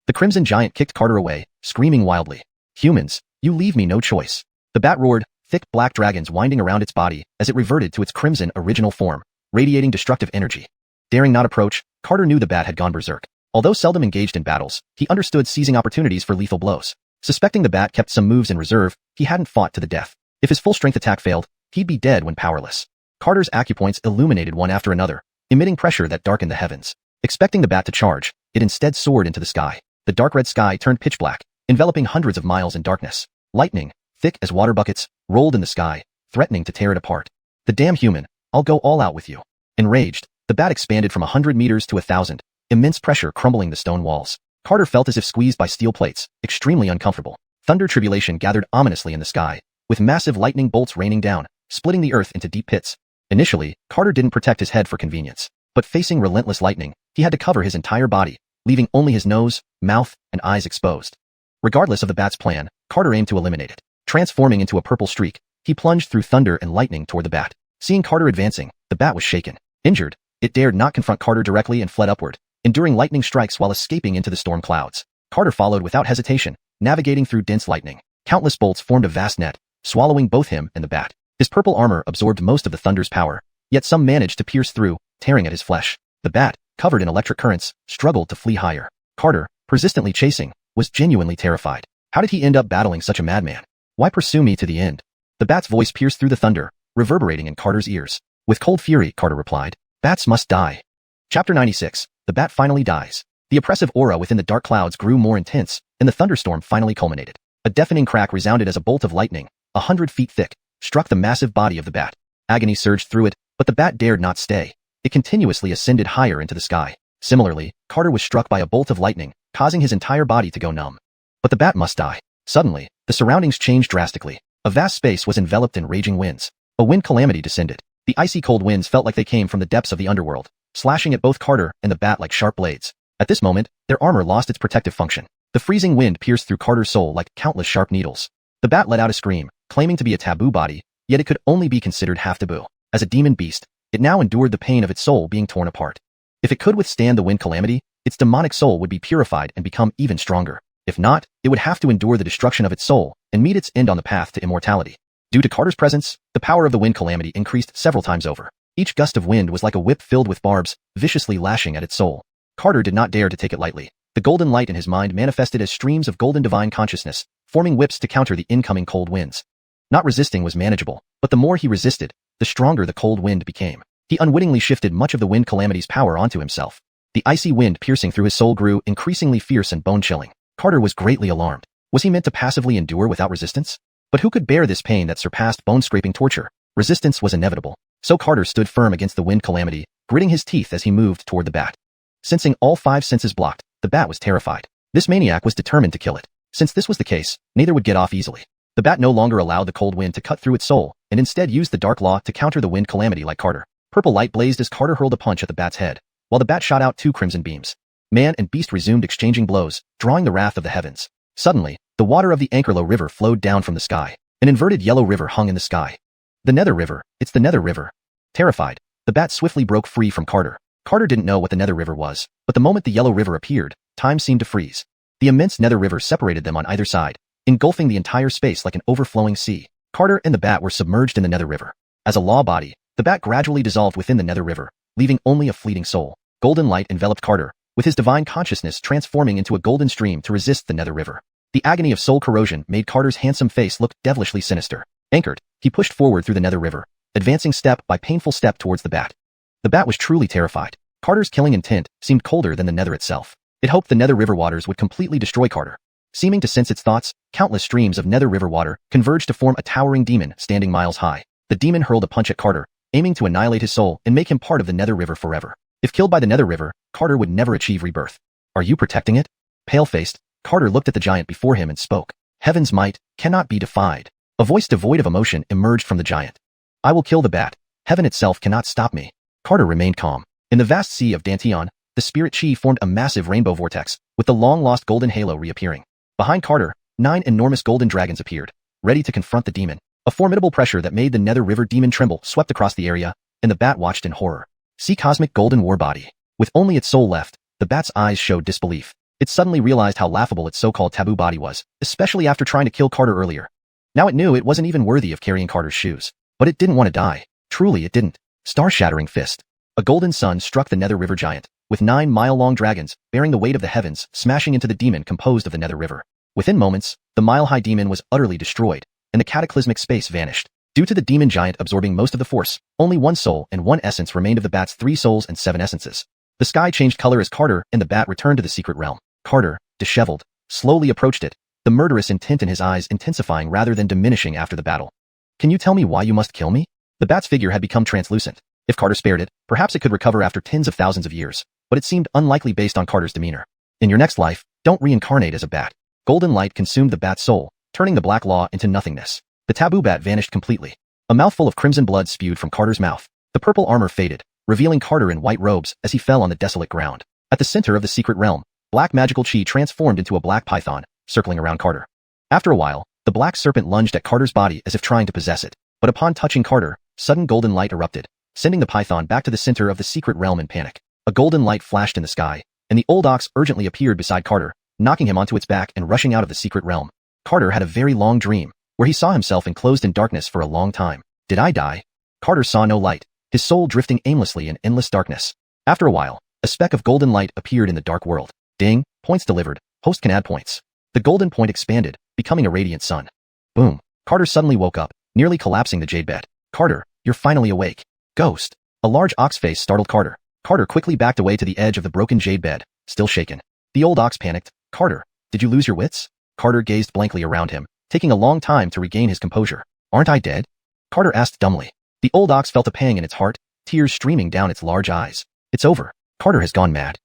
The crimson giant kicked Carter away, screaming wildly. Humans, you leave me no choice. The bat roared, thick black dragons winding around its body as it reverted to its crimson original form, radiating destructive energy. Daring not approach, Carter knew the bat had gone berserk. Although seldom engaged in battles, he understood seizing opportunities for lethal blows. Suspecting the bat kept some moves in reserve, he hadn't fought to the death. If his full-strength attack failed, he'd be dead when powerless. Carter's acupoints illuminated one after another, emitting pressure that darkened the heavens. Expecting the bat to charge, it instead soared into the sky. The dark red sky turned pitch black, enveloping hundreds of miles in darkness. Lightning, thick as water buckets, rolled in the sky, threatening to tear it apart. The damn human, I'll go all out with you. Enraged, the bat expanded from 100 meters to 1,000, immense pressure crumbling the stone walls. Carter felt as if squeezed by steel plates, extremely uncomfortable. Thunder Tribulation gathered ominously in the sky, with massive lightning bolts raining down, splitting the earth into deep pits. Initially, Carter didn't protect his head for convenience, but facing relentless lightning, he had to cover his entire body, leaving only his nose, mouth, and eyes exposed. Regardless of the bat's plan, Carter aimed to eliminate it. Transforming into a purple streak, he plunged through thunder and lightning toward the bat. Seeing Carter advancing, the bat was shaken. Injured, it dared not confront Carter directly and fled upward, enduring lightning strikes while escaping into the storm clouds. Carter followed without hesitation, navigating through dense lightning. Countless bolts formed a vast net, swallowing both him and the bat. His purple armor absorbed most of the thunder's power, yet some managed to pierce through, tearing at his flesh. The bat, covered in electric currents, struggled to flee higher. Carter, persistently chasing, was genuinely terrified. How did he end up battling such a madman? Why pursue me to the end? The bat's voice pierced through the thunder, reverberating in Carter's ears. With cold fury, Carter replied, "Bats must die." Chapter 96. The bat finally dies. The oppressive aura within the dark clouds grew more intense, and the thunderstorm finally culminated. A deafening crack resounded as a bolt of lightning, 100 feet thick, struck the massive body of the bat. Agony surged through it, but the bat dared not stay. It continuously ascended higher into the sky. Similarly, Carter was struck by a bolt of lightning, causing his entire body to go numb. But the bat must die. Suddenly, the surroundings changed drastically. A vast space was enveloped in raging winds. A wind calamity descended. The icy cold winds felt like they came from the depths of the underworld, slashing at both Carter and the bat like sharp blades. At this moment, their armor lost its protective function. The freezing wind pierced through Carter's soul like countless sharp needles. The bat let out a scream, claiming to be a taboo body, yet it could only be considered half taboo. As a demon beast, it now endured the pain of its soul being torn apart. If it could withstand the wind calamity, its demonic soul would be purified and become even stronger. If not, it would have to endure the destruction of its soul and meet its end on the path to immortality. Due to Carter's presence, the power of the wind calamity increased several times over. Each gust of wind was like a whip filled with barbs, viciously lashing at its soul. Carter did not dare to take it lightly. The golden light in his mind manifested as streams of golden divine consciousness, forming whips to counter the incoming cold winds. Not resisting was manageable, but the more he resisted, the stronger the cold wind became. He unwittingly shifted much of the wind calamity's power onto himself. The icy wind piercing through his soul grew increasingly fierce and bone-chilling. Carter was greatly alarmed. Was he meant to passively endure without resistance? But who could bear this pain that surpassed bone-scraping torture? Resistance was inevitable. So Carter stood firm against the wind calamity, gritting his teeth as he moved toward the bat. Sensing all 5 senses blocked, the bat was terrified. This maniac was determined to kill it. Since this was the case, neither would get off easily. The bat no longer allowed the cold wind to cut through its soul, and instead used the dark law to counter the wind calamity like Carter. Purple light blazed as Carter hurled a punch at the bat's head, while the bat shot out 2 crimson beams. Man and beast resumed exchanging blows, drawing the wrath of the heavens. Suddenly, the water of the Anchorlow River flowed down from the sky. An inverted yellow river hung in the sky. The Nether River, it's the Nether River. Terrified, the bat swiftly broke free from Carter. Carter didn't know what the Nether River was, but the moment the yellow river appeared, time seemed to freeze. The immense Nether River separated them on either side, engulfing the entire space like an overflowing sea. Carter and the bat were submerged in the nether river. As a law body, the bat gradually dissolved within the nether river, leaving only a fleeting soul. Golden light enveloped Carter, with his divine consciousness transforming into a golden stream to resist the nether river. The agony of soul corrosion made Carter's handsome face look devilishly sinister. Anchored, he pushed forward through the nether river, advancing step by painful step towards the bat. The bat was truly terrified. Carter's killing intent seemed colder than the nether itself. It hoped the nether river waters would completely destroy Carter. Seeming to sense its thoughts, countless streams of nether river water converged to form a towering demon standing miles high. The demon hurled a punch at Carter, aiming to annihilate his soul and make him part of the nether river forever. If killed by the nether river, Carter would never achieve rebirth. Are you protecting it? Pale-faced, Carter looked at the giant before him and spoke. Heaven's might cannot be defied. A voice devoid of emotion emerged from the giant. I will kill the bat. Heaven itself cannot stop me. Carter remained calm. In the vast sea of Danteon, the spirit chi formed a massive rainbow vortex, with the long-lost golden halo reappearing. Behind Carter, 9 enormous golden dragons appeared, ready to confront the demon. A formidable pressure that made the nether river demon tremble swept across the area, and the bat watched in horror. See cosmic golden war body. With only its soul left, the bat's eyes showed disbelief. It suddenly realized how laughable its so-called taboo body was, especially after trying to kill Carter earlier. Now it knew it wasn't even worthy of carrying Carter's shoes. But it didn't want to die. Truly it didn't. Star-shattering fist. A golden sun struck the nether river giant, with 9-mile-long dragons, bearing the weight of the heavens, smashing into the demon composed of the nether river. Within moments, the mile-high demon was utterly destroyed, and the cataclysmic space vanished. Due to the demon giant absorbing most of the force, only 1 soul and 1 essence remained of the bat's 3 souls and 7 essences. The sky changed color as Carter and the bat returned to the secret realm. Carter, disheveled, slowly approached it, the murderous intent in his eyes intensifying rather than diminishing after the battle. Can you tell me why you must kill me? The bat's figure had become translucent. If Carter spared it, perhaps it could recover after tens of thousands of years, but it seemed unlikely based on Carter's demeanor. In your next life, don't reincarnate as a bat. Golden light consumed the bat's soul, turning the black law into nothingness. The taboo bat vanished completely. A mouthful of crimson blood spewed from Carter's mouth. The purple armor faded, revealing Carter in white robes as he fell on the desolate ground. At the center of the secret realm, black magical chi transformed into a black python, circling around Carter. After a while, the black serpent lunged at Carter's body as if trying to possess it, but upon touching Carter, sudden golden light erupted, sending the python back to the center of the secret realm in panic. A golden light flashed in the sky, and the old ox urgently appeared beside Carter, knocking him onto its back and rushing out of the secret realm. Carter had a very long dream, where he saw himself enclosed in darkness for a long time. Did I die? Carter saw no light, his soul drifting aimlessly in endless darkness. After a while, a speck of golden light appeared in the dark world. Ding, points delivered, host can add points. The golden point expanded, becoming a radiant sun. Boom. Carter suddenly woke up, nearly collapsing the jade bed. Carter, you're finally awake. Ghost. A large ox face startled Carter. Carter quickly backed away to the edge of the broken jade bed, still shaken. The old ox panicked. Carter, did you lose your wits? Carter gazed blankly around him, taking a long time to regain his composure. Aren't I dead? Carter asked dumbly. The old ox felt a pang in its heart, tears streaming down its large eyes. It's over. Carter has gone mad.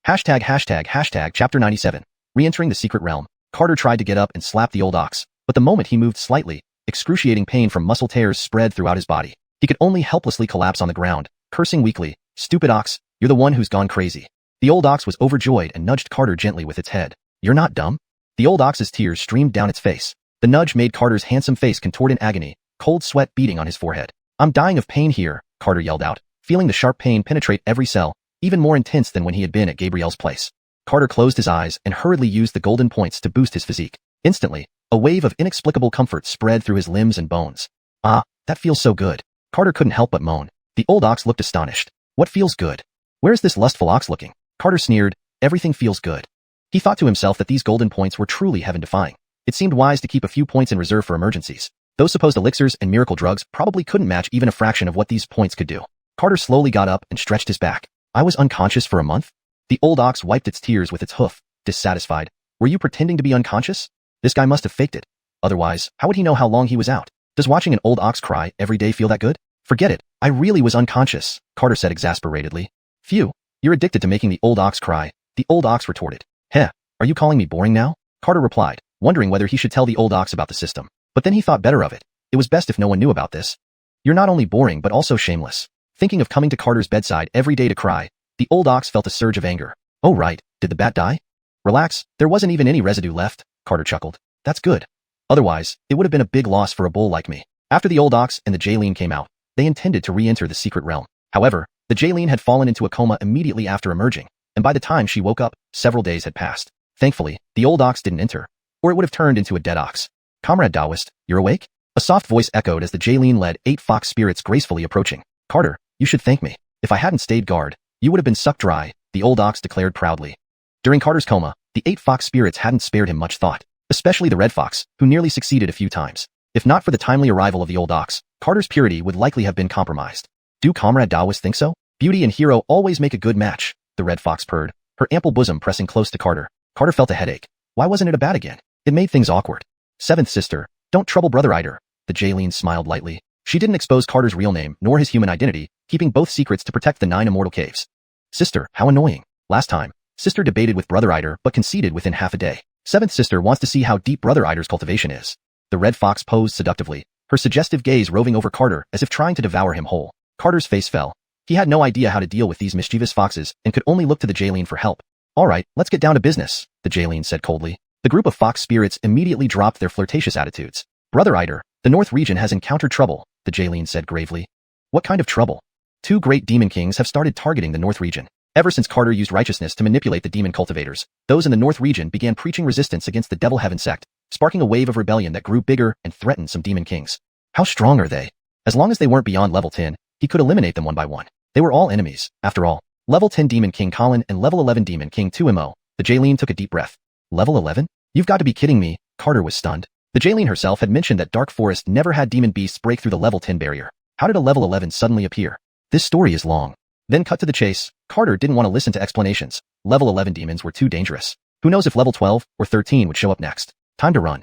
Hashtag chapter 97. Re-entering the secret realm, Carter tried to get up and slap the old ox, but the moment he moved slightly, excruciating pain from muscle tears spread throughout his body. He could only helplessly collapse on the ground, cursing weakly, "Stupid ox, you're the one who's gone crazy." The old ox was overjoyed and nudged Carter gently with its head. You're not dumb? The old ox's tears streamed down its face. The nudge made Carter's handsome face contort in agony, cold sweat beading on his forehead. I'm dying of pain here, Carter yelled out, feeling the sharp pain penetrate every cell, even more intense than when he had been at Gabrielle's place. Carter closed his eyes and hurriedly used the golden points to boost his physique. Instantly, a wave of inexplicable comfort spread through his limbs and bones. Ah, that feels so good. Carter couldn't help but moan. The old ox looked astonished. What feels good? Where's this lustful ox looking? Carter sneered. Everything feels good. He thought to himself that these golden points were truly heaven-defying. It seemed wise to keep a few points in reserve for emergencies. Those supposed elixirs and miracle drugs probably couldn't match even a fraction of what these points could do. Carter slowly got up and stretched his back. I was unconscious for a month? The old ox wiped its tears with its hoof, dissatisfied. Were you pretending to be unconscious? This guy must have faked it. Otherwise, how would he know how long he was out? Does watching an old ox cry every day feel that good? Forget it. I really was unconscious, Carter said exasperatedly. Phew, you're addicted to making the old ox cry, the old ox retorted. Heh, are you calling me boring now? Carter replied, wondering whether he should tell the old ox about the system. But then he thought better of it. It was best if no one knew about this. You're not only boring but also shameless. Thinking of coming to Carter's bedside every day to cry, the old ox felt a surge of anger. Oh right, did the bat die? Relax, there wasn't even any residue left, Carter chuckled. That's good. Otherwise, it would have been a big loss for a bull like me. After the old ox and the Jaylene came out, they intended to re-enter the secret realm. However, the Jaylene had fallen into a coma immediately after emerging, and by the time she woke up, several days had passed. Thankfully, the old ox didn't enter, or it would have turned into a dead ox. Comrade Taoist, you're awake? A soft voice echoed as the Jaylene led 8 fox spirits gracefully approaching. Carter, you should thank me. If I hadn't stayed guard, you would have been sucked dry, the old ox declared proudly. During Carter's coma, the 8 fox spirits hadn't spared him much thought, especially the red fox, who nearly succeeded a few times. If not for the timely arrival of the old ox, Carter's purity would likely have been compromised. Do Comrade Daoist think so? Beauty and hero always make a good match, the red fox purred, her ample bosom pressing close to Carter. Carter felt a headache. Why wasn't it a bat again? It made things awkward. Seventh sister, don't trouble Brother Eider. The Jaylene smiled lightly. She didn't expose Carter's real name nor his human identity, keeping both secrets to protect the 9 immortal caves. Sister, how annoying. Last time, sister debated with Brother Eider but conceded within half a day. Seventh sister wants to see how deep Brother Eider's cultivation is. The red fox posed seductively, her suggestive gaze roving over Carter as if trying to devour him whole. Carter's face fell. He had no idea how to deal with these mischievous foxes and could only look to the Jaylene for help. All right, let's get down to business, the Jaylene said coldly. The group of fox spirits immediately dropped their flirtatious attitudes. Brother Eider, the North region has encountered trouble, the Jaylene said gravely. What kind of trouble? 2 great demon kings have started targeting the North region. Ever since Carter used righteousness to manipulate the demon cultivators, those in the North region began preaching resistance against the Devil Heaven sect, sparking a wave of rebellion that grew bigger and threatened some demon kings. How strong are they? As long as they weren't beyond level 10, he could eliminate them one by one. They were all enemies, after all. Level 10 Demon King Colin and Level 11 Demon King 2MO. The Jaylene took a deep breath. Level 11? You've got to be kidding me. Carter was stunned. The Jaylene herself had mentioned that Dark Forest never had demon beasts break through the level 10 barrier. How did a level 11 suddenly appear? This story is long. Then cut to the chase. Carter didn't want to listen to explanations. Level 11 demons were too dangerous. Who knows if level 12 or 13 would show up next? Time to run.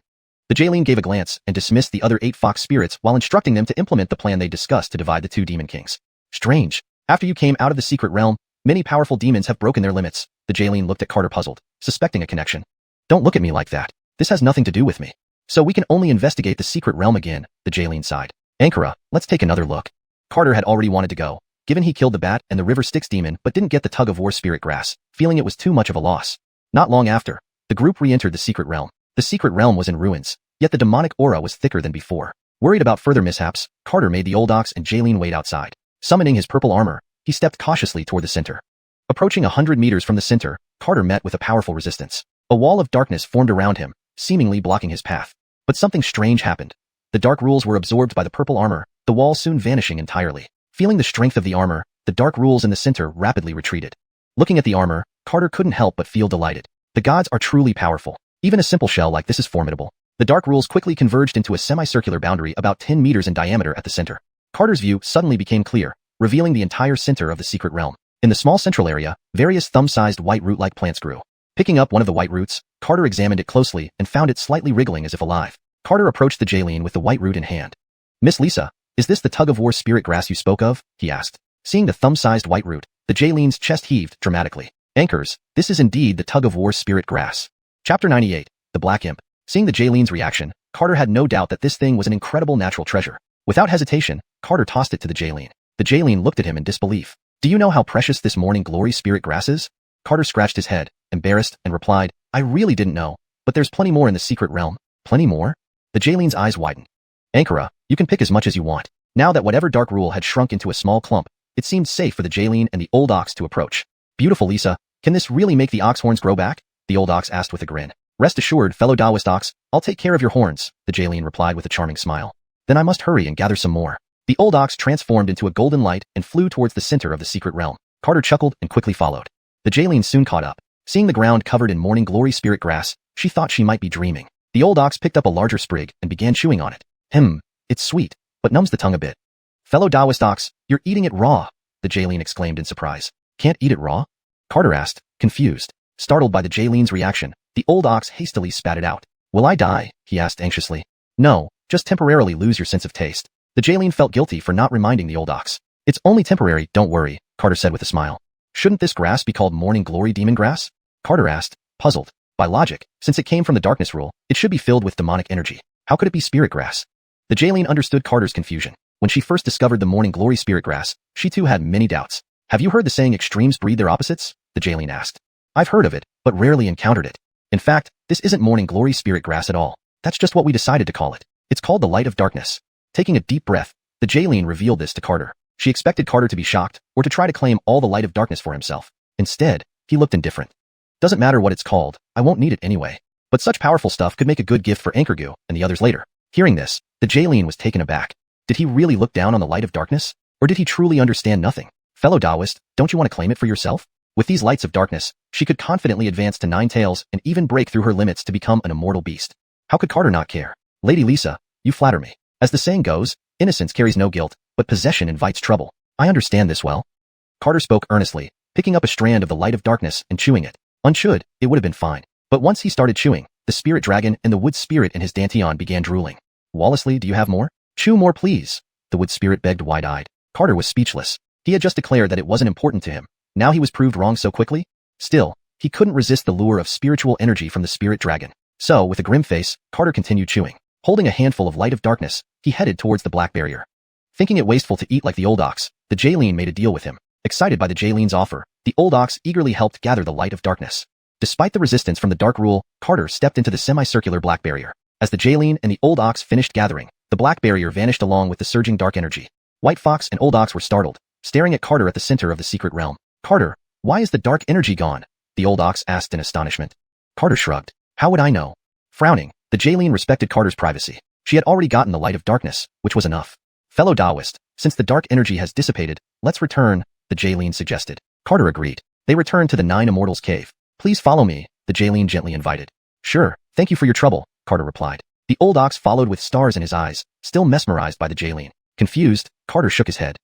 The Jaylene gave a glance and dismissed the other 8 fox spirits while instructing them to implement the plan they discussed to divide the 2 demon kings. Strange. After you came out of the secret realm, many powerful demons have broken their limits. The Jaylene looked at Carter puzzled, suspecting a connection. Don't look at me like that. This has nothing to do with me. So we can only investigate the secret realm again, the Jaylene sighed. Ankara, let's take another look. Carter had already wanted to go, given he killed the bat and the river Styx demon but didn't get the tug-of-war spirit grass, feeling it was too much of a loss. Not long after, the group re-entered the secret realm. The secret realm was in ruins, yet the demonic aura was thicker than before. Worried about further mishaps, Carter made the old ox and Jaylene wait outside. Summoning his purple armor, he stepped cautiously toward the center. Approaching 100 meters from the center, Carter met with a powerful resistance. A wall of darkness formed around him, seemingly blocking his path. But something strange happened. The dark rules were absorbed by the purple armor, the wall soon vanishing entirely. Feeling the strength of the armor, the dark rules in the center rapidly retreated. Looking at the armor, Carter couldn't help but feel delighted. The gods are truly powerful. Even a simple shell like this is formidable. The dark rules quickly converged into a semicircular boundary about 10 meters in diameter at the center. Carter's view suddenly became clear, revealing the entire center of the secret realm. In the small central area, various thumb-sized white root-like plants grew. Picking up one of the white roots, Carter examined it closely and found it slightly wriggling as if alive. Carter approached the Jaylene with the white root in hand. Miss Lisa, is this the tug-of-war spirit grass you spoke of? He asked. Seeing the thumb-sized white root, the Jaylene's chest heaved dramatically. Anchors, this is indeed the tug-of-war spirit grass. Chapter 98, The Black Imp. Seeing the Jaylene's reaction, Carter had no doubt that this thing was an incredible natural treasure. Without hesitation, Carter tossed it to the Jaylene. The Jaylene looked at him in disbelief. Do you know how precious this morning glory spirit grass is? Carter scratched his head, embarrassed, and replied, I really didn't know, but there's plenty more in the secret realm. Plenty more? The Jaylene's eyes widened. Ankara, you can pick as much as you want. Now that whatever dark rule had shrunk into a small clump, it seemed safe for the Jaylene and the old ox to approach. Beautiful Lisa, can this really make the ox horns grow back? The old ox asked with a grin. Rest assured, fellow Taoist ox, I'll take care of your horns, the Jaylene replied with a charming smile. Then I must hurry and gather some more. The old ox transformed into a golden light and flew towards the center of the secret realm. Carter chuckled and quickly followed. The Jaylene soon caught up. Seeing the ground covered in morning glory spirit grass, she thought she might be dreaming. The old ox picked up a larger sprig and began chewing on it. It's sweet, but numbs the tongue a bit. Fellow Taoist ox, you're eating it raw, the Jaylene exclaimed in surprise. Can't eat it raw? Carter asked, confused. Startled by the Jaylene's reaction, the old ox hastily spat it out. Will I die? He asked anxiously. No, just temporarily lose your sense of taste. The Jaylene felt guilty for not reminding the old ox. It's only temporary, don't worry, Carter said with a smile. Shouldn't this grass be called morning glory demon grass? Carter asked, puzzled. By logic, since it came from the darkness rule, it should be filled with demonic energy. How could it be spirit grass? The Jaylene understood Carter's confusion. When she first discovered the morning glory spirit grass, she too had many doubts. Have you heard the saying extremes breed their opposites? The Jaylene asked. I've heard of it, but rarely encountered it. In fact, this isn't morning glory spirit grass at all. That's just what we decided to call it. It's called the light of darkness. Taking a deep breath, the Jaylene revealed this to Carter. She expected Carter to be shocked or to try to claim all the light of darkness for himself. Instead, he looked indifferent. Doesn't matter what it's called, I won't need it anyway. But such powerful stuff could make a good gift for Anchorgu and the others later. Hearing this, the Jaylene was taken aback. Did he really look down on the light of darkness? Or did he truly understand nothing? Fellow Taoist, don't you want to claim it for yourself? With these lights of darkness, she could confidently advance to 9 tails and even break through her limits to become an immortal beast. How could Carter not care? Lady Lisa, you flatter me. As the saying goes, innocence carries no guilt, but possession invites trouble. I understand this well. Carter spoke earnestly, picking up a strand of the light of darkness and chewing it. Unchewed, it would have been fine. But once he started chewing, the spirit dragon and the wood spirit in his dantian began drooling. Wallesley, do you have more? Chew more, please. The wood spirit begged wide-eyed. Carter was speechless. He had just declared that it wasn't important to him. Now he was proved wrong so quickly? Still, he couldn't resist the lure of spiritual energy from the spirit dragon. So, with a grim face, Carter continued chewing. Holding a handful of light of darkness, he headed towards the black barrier. Thinking it wasteful to eat like the old ox, the Jaylene made a deal with him. Excited by the Jaylene's offer, the old ox eagerly helped gather the light of darkness. Despite the resistance from the dark rule, Carter stepped into the semicircular black barrier. As the Jaylene and the old ox finished gathering, the black barrier vanished along with the surging dark energy. White Fox and Old Ox were startled, staring at Carter at the center of the secret realm. Carter, why is the dark energy gone? The Old Ox asked in astonishment. Carter shrugged. How would I know? Frowning, the Jaylene respected Carter's privacy. She had already gotten the light of darkness, which was enough. Fellow Taoist, since the dark energy has dissipated, let's return, the Jaylene suggested. Carter agreed. They returned to the 9 Immortals' cave. Please follow me, the Jaylene gently invited. Sure, thank you for your trouble, Carter replied. The Old Ox followed with stars in his eyes, still mesmerized by the Jaylene. Confused, Carter shook his head.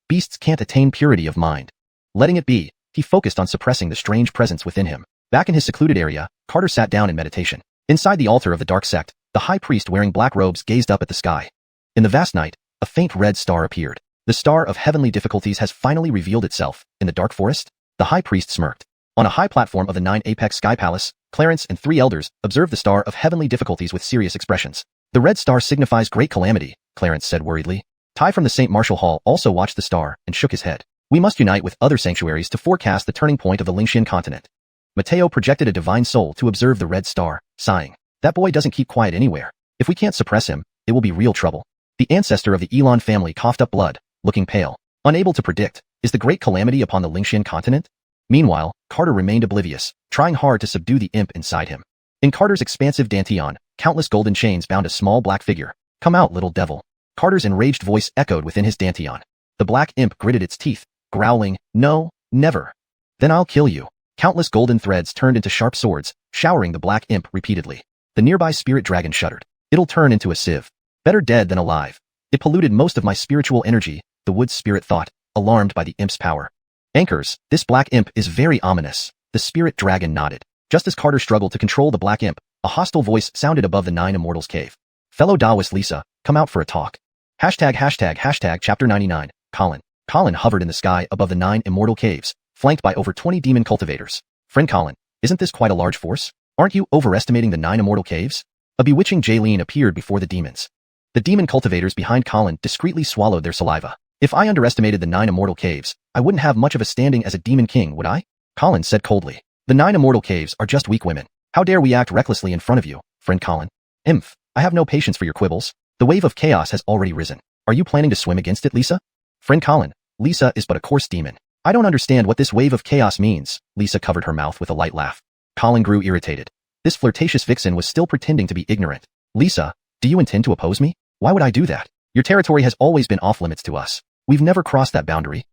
Beasts can't attain purity of mind. Letting it be, he focused on suppressing the strange presence within him. Back in his secluded area, Carter sat down in meditation. Inside the altar of the dark sect, the high priest wearing black robes gazed up at the sky. In the vast night, a faint red star appeared. The star of heavenly difficulties has finally revealed itself. In the dark forest, the high priest smirked. On a high platform of the 9 Apex Sky Palace, Clarence and 3 elders observed the star of heavenly difficulties with serious expressions. The red star signifies great calamity, Clarence said worriedly. Ty from the St. Martial Hall also watched the star and shook his head. We must unite with other sanctuaries to forecast the turning point of the Xianxia continent. Mateo projected a divine soul to observe the red star, sighing. That boy doesn't keep quiet anywhere. If we can't suppress him, it will be real trouble. The ancestor of the Elon family coughed up blood, looking pale. Unable to predict, is the great calamity upon the Xianxia continent? Meanwhile, Carter remained oblivious, trying hard to subdue the imp inside him. In Carter's expansive dantian, countless golden chains bound a small black figure. Come out, little devil. Carter's enraged voice echoed within his dantian. The black imp gritted its teeth, growling, no, never. Then I'll kill you. Countless golden threads turned into sharp swords, showering the black imp repeatedly. The nearby spirit dragon shuddered. It'll turn into a sieve. Better dead than alive. It polluted most of my spiritual energy, the wood spirit thought, alarmed by the imp's power. Anchors, this black imp is very ominous. The spirit dragon nodded. Just as Carter struggled to control the black imp, a hostile voice sounded above the 9 Immortals' cave. Fellow Taoist Lisa, come out for a talk. ##### Chapter 99, Colin. Colin hovered in the sky above the 9 Immortal caves, flanked by over 20 demon cultivators. Friend Colin, isn't this quite a large force? Aren't you overestimating the 9 Immortal caves? A bewitching Jaylene appeared before the demons. The demon cultivators behind Colin discreetly swallowed their saliva. If I underestimated the 9 Immortal caves, I wouldn't have much of a standing as a demon king, would I? Colin said coldly. The 9 Immortal caves are just weak women. How dare we act recklessly in front of you, friend Colin? Imph, I have no patience for your quibbles. The wave of chaos has already risen. Are you planning to swim against it, Lisa? Friend Colin, Lisa is but a coarse demon. I don't understand what this wave of chaos means. Lisa covered her mouth with a light laugh. Colin grew irritated. This flirtatious vixen was still pretending to be ignorant. Lisa, do you intend to oppose me? Why would I do that? Your territory has always been off-limits to us. We've never crossed that boundary.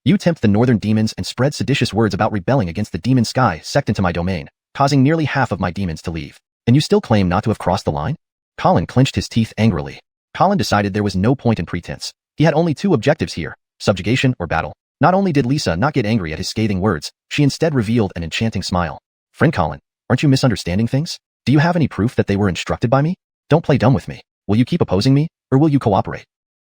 You tempt the northern demons and spread seditious words about rebelling against the demon sky sect into my domain, causing nearly half of my demons to leave. And you still claim not to have crossed the line? Colin clenched his teeth angrily. Colin decided there was no point in pretense. He had only 2 objectives here, subjugation or battle. Not only did Lisa not get angry at his scathing words, she instead revealed an enchanting smile. Friend Colin, aren't you misunderstanding things? Do you have any proof that they were instructed by me? Don't play dumb with me. Will you keep opposing me, or will you cooperate?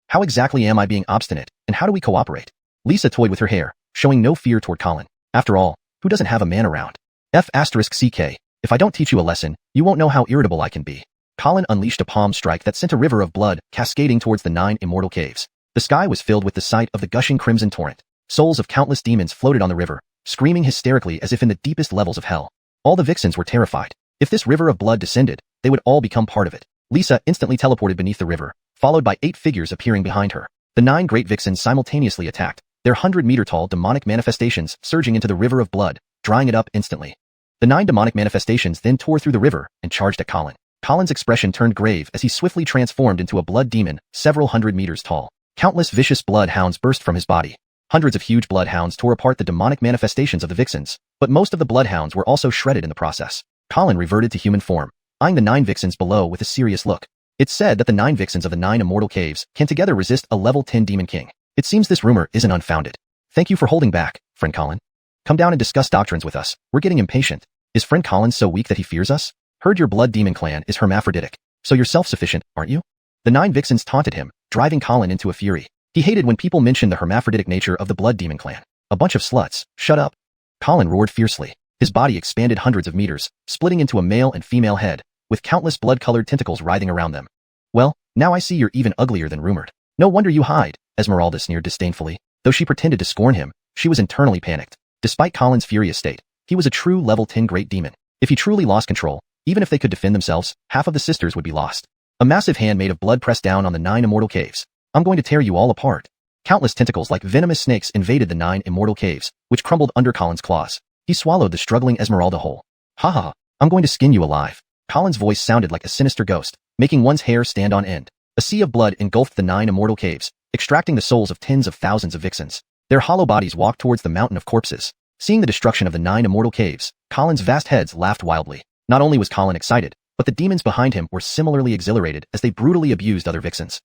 How exactly am I being obstinate, and how do we cooperate? Lisa toyed with her hair, showing no fear toward Colin. After all, who doesn't have a man around? F***CK. If I don't teach you a lesson, you won't know how irritable I can be. Colin unleashed a palm strike that sent a river of blood cascading towards the 9 Immortal caves. The sky was filled with the sight of the gushing crimson torrent. Souls of countless demons floated on the river, screaming hysterically as if in the deepest levels of hell. All the vixens were terrified. If this river of blood descended, they would all become part of it. Lisa instantly teleported beneath the river, followed by 8 figures appearing behind her. The 9 great vixens simultaneously attacked, their 100-meter-tall demonic manifestations surging into the river of blood, drying it up instantly. The 9 demonic manifestations then tore through the river and charged at Colin. Colin's expression turned grave as he swiftly transformed into a blood demon, several hundred meters tall. Countless vicious bloodhounds burst from his body. Hundreds of huge bloodhounds tore apart the demonic manifestations of the vixens, but most of the bloodhounds were also shredded in the process. Colin reverted to human form, eyeing the 9 vixens below with a serious look. It's said that the 9 vixens of the 9 immortal caves can together resist a level 10 demon king. It seems this rumor isn't unfounded. Thank you for holding back, friend Colin. Come down and discuss doctrines with us. We're getting impatient. Is friend Colin so weak that he fears us? Heard your blood demon clan is hermaphroditic, so you're self-sufficient, aren't you? The 9 vixens taunted him, driving Colin into a fury. He hated when people mentioned the hermaphroditic nature of the blood demon clan. A bunch of sluts. Shut up. Colin roared fiercely. His body expanded hundreds of meters, splitting into a male and female head, with countless blood-colored tentacles writhing around them. Well, now I see you're even uglier than rumored. No wonder you hide, Esmeralda sneered disdainfully. Though she pretended to scorn him, she was internally panicked. Despite Colin's furious state, he was a true level 10 great demon. If he truly lost control, even if they could defend themselves, half of the sisters would be lost. A massive hand made of blood pressed down on the 9 immortal caves. I'm going to tear you all apart. Countless tentacles like venomous snakes invaded the 9 immortal caves, which crumbled under Colin's claws. He swallowed the struggling Esmeralda whole. Ha ha, I'm going to skin you alive. Colin's voice sounded like a sinister ghost, making one's hair stand on end. A sea of blood engulfed the 9 immortal caves, extracting the souls of tens of thousands of vixens. Their hollow bodies walked towards the mountain of corpses. Seeing the destruction of the 9 immortal caves, Colin's vast heads laughed wildly. Not only was Colin excited, but the demons behind him were similarly exhilarated as they brutally abused other vixens.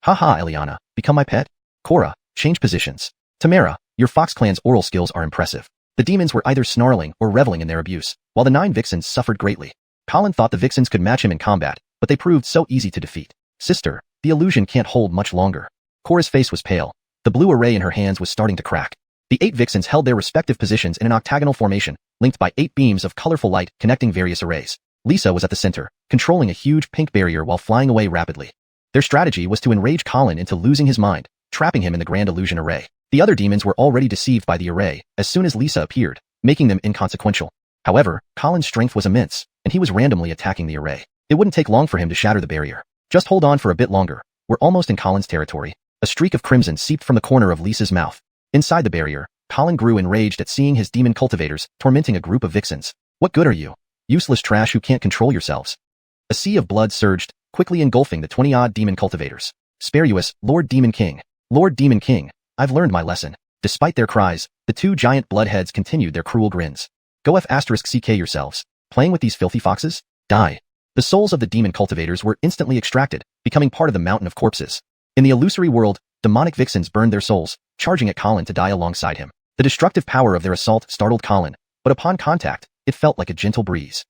Ha ha, Eliana, become my pet? Cora, change positions. Tamara, your Fox clan's oral skills are impressive. The demons were either snarling or reveling in their abuse, while the 9 vixens suffered greatly. Colin thought the vixens could match him in combat, but they proved so easy to defeat. Sister, the illusion can't hold much longer. Cora's face was pale. The blue array in her hands was starting to crack. The 8 vixens held their respective positions in an octagonal formation, linked by 8 beams of colorful light connecting various arrays. Lisa was at the center, controlling a huge pink barrier while flying away rapidly. Their strategy was to enrage Colin into losing his mind, trapping him in the grand illusion array. The other demons were already deceived by the array as soon as Lisa appeared, making them inconsequential. However, Colin's strength was immense, and he was randomly attacking the array. It wouldn't take long for him to shatter the barrier. Just hold on for a bit longer. We're almost in Colin's territory. A streak of crimson seeped from the corner of Lisa's mouth. Inside the barrier, Colin grew enraged at seeing his demon cultivators tormenting a group of vixens. What good are you? Useless trash who can't control yourselves. A sea of blood surged, quickly engulfing the 20-odd demon cultivators. Spare you us, Lord Demon King. Lord Demon King, I've learned my lesson. Despite their cries, the 2 giant bloodheads continued their cruel grins. Go *CK yourselves. Playing with these filthy foxes? Die. The souls of the demon cultivators were instantly extracted, becoming part of the mountain of corpses. In the illusory world, demonic vixens burned their souls, charging at Colin to die alongside him. The destructive power of their assault startled Colin, but upon contact, it felt like a gentle breeze.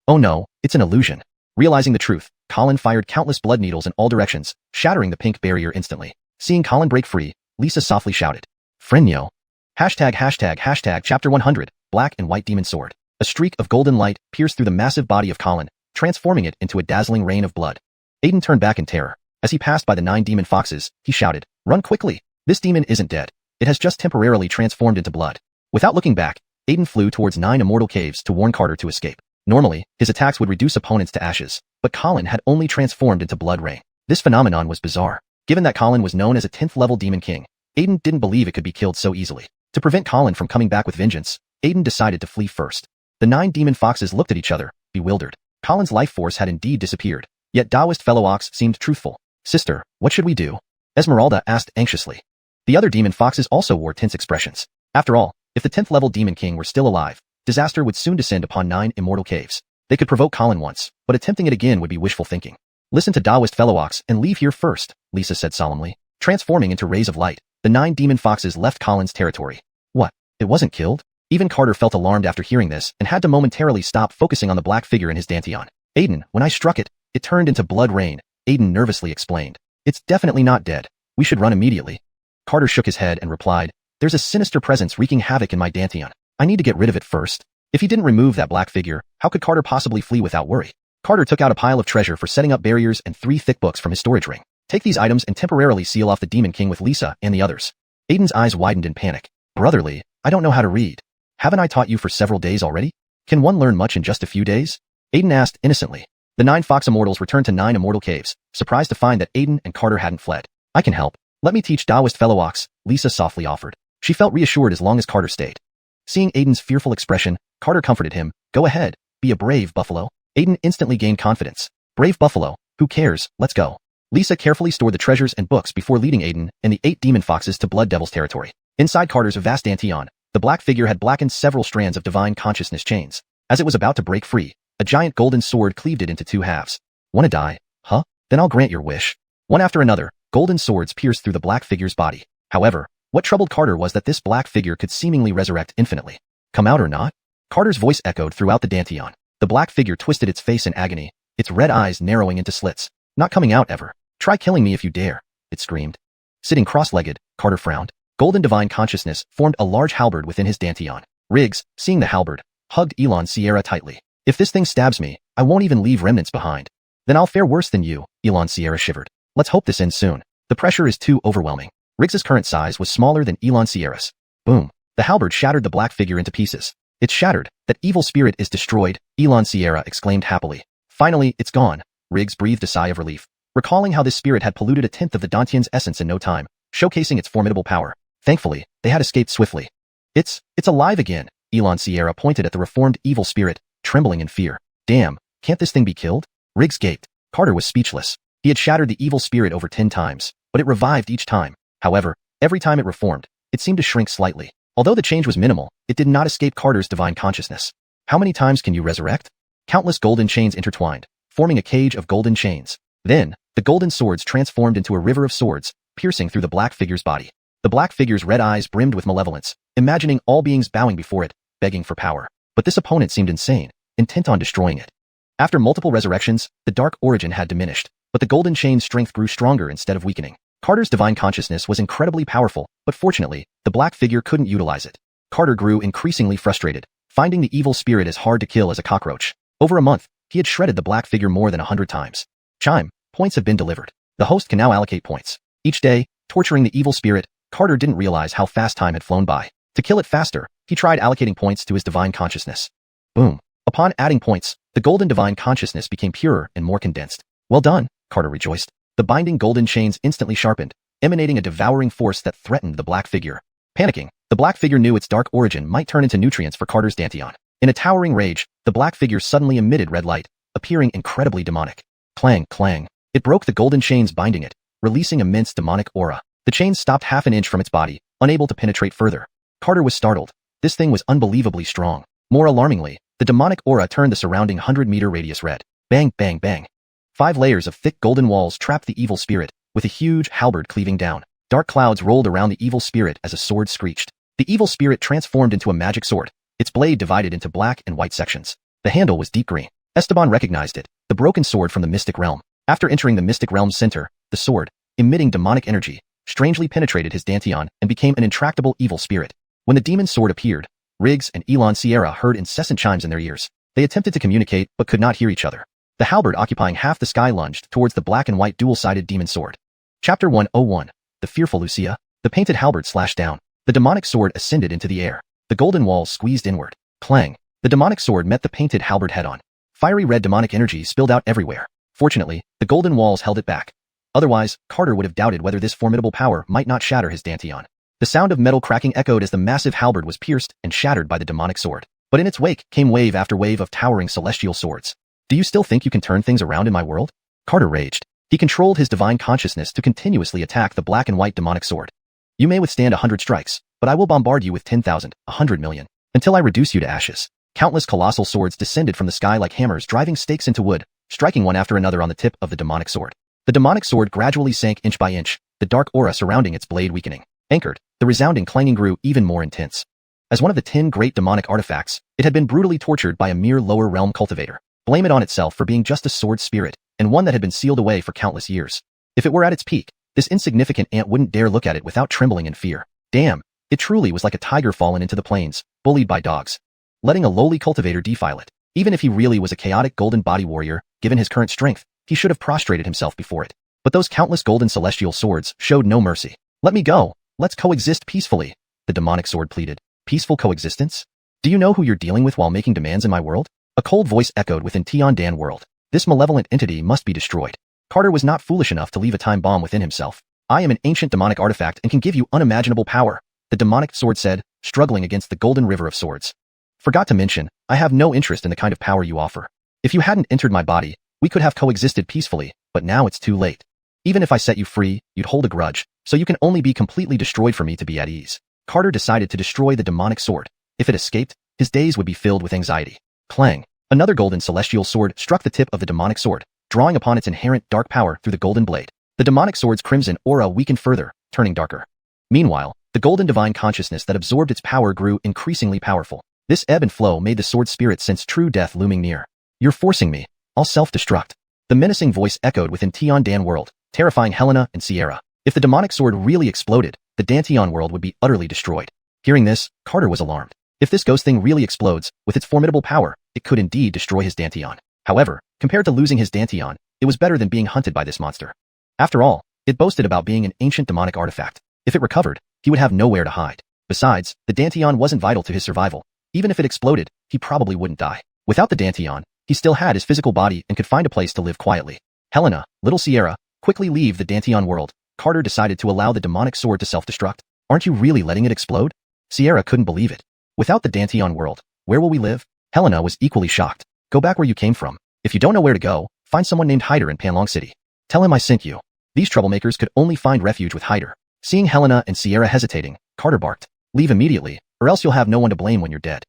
Oh no, it's an illusion. Realizing the truth, Colin fired countless blood needles in all directions, shattering the pink barrier instantly. Seeing Colin break free, Lisa softly shouted, Frenyo. Chapter 100, Black and White Demon Sword. A streak of golden light pierced through the massive body of Colin, transforming it into a dazzling rain of blood. Aiden turned back in terror. As he passed by the 9 demon foxes, he shouted, Run quickly! This demon isn't dead. It has just temporarily transformed into blood. Without looking back, Aiden flew towards 9 immortal caves to warn Carter to escape. Normally, his attacks would reduce opponents to ashes, but Colin had only transformed into blood rain. This phenomenon was bizarre. Given that Colin was known as a 10th level demon king, Aiden didn't believe it could be killed so easily. To prevent Colin from coming back with vengeance, Aiden decided to flee first. The 9 demon foxes looked at each other, bewildered. Colin's life force had indeed disappeared, yet Taoist fellow Ox seemed truthful. Sister, what should we do? Esmeralda asked anxiously. The other demon foxes also wore tense expressions. After all, if the 10th level demon king were still alive, disaster would soon descend upon 9 immortal caves. They could provoke Colin once, but attempting it again would be wishful thinking. Listen to Taoist fellow Ox and leave here first, Lisa said solemnly. Transforming into rays of light, the 9 demon foxes left Colin's territory. What? It wasn't killed? Even Carter felt alarmed after hearing this and had to momentarily stop focusing on the black figure in his dantian. Aiden, when I struck it, it turned into blood rain, Aiden nervously explained. It's definitely not dead. We should run immediately. Carter shook his head and replied, There's a sinister presence wreaking havoc in my dantian. I need to get rid of it first. If he didn't remove that black figure, how could Carter possibly flee without worry? Carter took out a pile of treasure for setting up barriers and 3 thick books from his storage ring. Take these items and temporarily seal off the Demon King with Lisa and the others. Aiden's eyes widened in panic. Brotherly, I don't know how to read. Haven't I taught you for several days already? Can one learn much in just a few days? Aiden asked innocently. The 9 Fox Immortals returned to 9 Immortal Caves, surprised to find that Aiden and Carter hadn't fled. I can help. Let me teach Taoist fellow Ox, Lisa softly offered. She felt reassured as long as Carter stayed. Seeing Aiden's fearful expression, Carter comforted him. Go ahead, be a brave buffalo. Aiden instantly gained confidence. Brave Buffalo, who cares, let's go. Lisa carefully stored the treasures and books before leading Aiden and the 8 demon foxes to Blood Devil's territory. Inside Carter's vast Danteon, the black figure had blackened several strands of divine consciousness chains. As it was about to break free, a giant golden sword cleaved it into 2 halves. Wanna die? Huh? Then I'll grant your wish. One after another, golden swords pierced through the black figure's body. However, what troubled Carter was that this black figure could seemingly resurrect infinitely. Come out or not? Carter's voice echoed throughout the Danteon. The black figure twisted its face in agony, its red eyes narrowing into slits. Not coming out ever. Try killing me if you dare, it screamed. Sitting cross-legged, Carter frowned. Golden divine consciousness formed a large halberd within his Danteon. Riggs, seeing the halberd, hugged Xianxia tightly. If this thing stabs me, I won't even leave remnants behind. Then I'll fare worse than you, Xianxia shivered. Let's hope this ends soon. The pressure is too overwhelming. Riggs's current size was smaller than Xianxia's. Boom. The halberd shattered the black figure into pieces. It's shattered. That evil spirit is destroyed, Xianxia exclaimed happily. Finally, it's gone. Riggs breathed a sigh of relief, recalling how this spirit had polluted a tenth of the Dantian's essence in no time, showcasing its formidable power. Thankfully, they had escaped swiftly. It's alive again, Xianxia pointed at the reformed evil spirit, trembling in fear. Damn, can't this thing be killed? Riggs gaped. Carter was speechless. He had shattered the evil spirit over 10 times, but it revived each time. However, every time it reformed, it seemed to shrink slightly. Although the change was minimal, it did not escape Carter's divine consciousness. How many times can you resurrect? Countless golden chains intertwined, forming a cage of golden chains. Then, the golden swords transformed into a river of swords, piercing through the black figure's body. The black figure's red eyes brimmed with malevolence, imagining all beings bowing before it, begging for power. But this opponent seemed insane, intent on destroying it. After multiple resurrections, the dark origin had diminished, but the golden chain's strength grew stronger instead of weakening. Carter's divine consciousness was incredibly powerful, but fortunately, the black figure couldn't utilize it. Carter grew increasingly frustrated, finding the evil spirit as hard to kill as a cockroach. Over a month, he had shredded the black figure more than 100 times. Chime, points have been delivered. The host can now allocate points. Each day, torturing the evil spirit, Carter didn't realize how fast time had flown by. To kill it faster, he tried allocating points to his divine consciousness. Boom. Upon adding points, the golden divine consciousness became purer and more condensed. Well done, Carter rejoiced. The binding golden chains instantly sharpened, emanating a devouring force that threatened the black figure. Panicking, the black figure knew its dark origin might turn into nutrients for Carter's Danteon. In a towering rage, the black figure suddenly emitted red light, appearing incredibly demonic. Clang, clang. It broke the golden chains binding it, releasing immense demonic aura. The chains stopped half an inch from its body, unable to penetrate further. Carter was startled. This thing was unbelievably strong. More alarmingly, the demonic aura turned the surrounding 100-meter radius red. Bang, bang, bang. 5 layers of thick golden walls trapped the evil spirit, with a huge halberd cleaving down. Dark clouds rolled around the evil spirit as a sword screeched. The evil spirit transformed into a magic sword, its blade divided into black and white sections. The handle was deep green. Esteban recognized it, the broken sword from the mystic realm. After entering the mystic realm's center, the sword, emitting demonic energy, strangely penetrated his Danteon and became an intractable evil spirit. When the demon sword appeared, Riggs and Xianxia heard incessant chimes in their ears. They attempted to communicate but could not hear each other. The halberd occupying half the sky lunged towards the black and white dual-sided demon sword. Chapter 101. The fearful Wuxia. The painted halberd slashed down. The demonic sword ascended into the air. The golden walls squeezed inward. Clang. The demonic sword met the painted halberd head-on. Fiery red demonic energy spilled out everywhere. Fortunately, the golden walls held it back. Otherwise, Carter would have doubted whether this formidable power might not shatter his Danteon. The sound of metal cracking echoed as the massive halberd was pierced and shattered by the demonic sword. But in its wake came wave after wave of towering celestial swords. Do you still think you can turn things around in my world? Carter raged. He controlled his divine consciousness to continuously attack the black and white demonic sword. You may withstand 100 strikes, but I will bombard you with 10,000, 100 million, until I reduce you to ashes. Countless colossal swords descended from the sky like hammers driving stakes into wood, striking one after another on the tip of the demonic sword. The demonic sword gradually sank inch by inch, the dark aura surrounding its blade weakening. Anchored, the resounding clanging grew even more intense. As one of the 10 great demonic artifacts, it had been brutally tortured by a mere lower realm cultivator. Blame it on itself for being just a sword spirit, and one that had been sealed away for countless years. If it were at its peak, this insignificant ant wouldn't dare look at it without trembling in fear. Damn, it truly was like a tiger fallen into the plains, bullied by dogs. Letting a lowly cultivator defile it. Even if he really was a chaotic golden body warrior, given his current strength, he should have prostrated himself before it. But those countless golden celestial swords showed no mercy. Let me go. Let's coexist peacefully, the demonic sword pleaded. Peaceful coexistence? Do you know who you're dealing with while making demands in my world? A cold voice echoed within Tian world. This malevolent entity must be destroyed. Carter was not foolish enough to leave a time bomb within himself. I am an ancient demonic artifact and can give you unimaginable power, the demonic sword said, struggling against the golden river of swords. Forgot to mention, I have no interest in the kind of power you offer. If you hadn't entered my body, We could have coexisted peacefully, but now it's too late. Even if I set you free, you'd hold a grudge, so you can only be completely destroyed for me to be at ease. Carter decided to destroy the demonic sword. If it escaped, his days would be filled with anxiety. Clang! Another golden celestial sword struck the tip of the demonic sword, drawing upon its inherent dark power through the golden blade. The demonic sword's crimson aura weakened further, turning darker. Meanwhile, the golden divine consciousness that absorbed its power grew increasingly powerful. This ebb and flow made the sword's spirit sense true death looming near. You're forcing me. I'll self-destruct. The menacing voice echoed within Tian world, terrifying Helena and Sierra. If the demonic sword really exploded, the Dantian world would be utterly destroyed. Hearing this, Carter was alarmed. If this ghost thing really explodes, with its formidable power, it could indeed destroy his Dantian. However, compared to losing his Dantian, it was better than being hunted by this monster. After all, it boasted about being an ancient demonic artifact. If it recovered, he would have nowhere to hide. Besides, the Dantian wasn't vital to his survival. Even if it exploded, he probably wouldn't die. Without the Dantian, he still had his physical body and could find a place to live quietly. Helena, little Sierra, quickly leave the Dantian world. Carter decided to allow the demonic sword to self-destruct. Aren't you really letting it explode? Sierra couldn't believe it. Without the Dantian world, where will we live? Helena was equally shocked. Go back where you came from. If you don't know where to go, find someone named Hyder in Panlong City. Tell him I sent you. These troublemakers could only find refuge with Hyder. Seeing Helena and Sierra hesitating, Carter barked. Leave immediately, or else you'll have no one to blame when you're dead.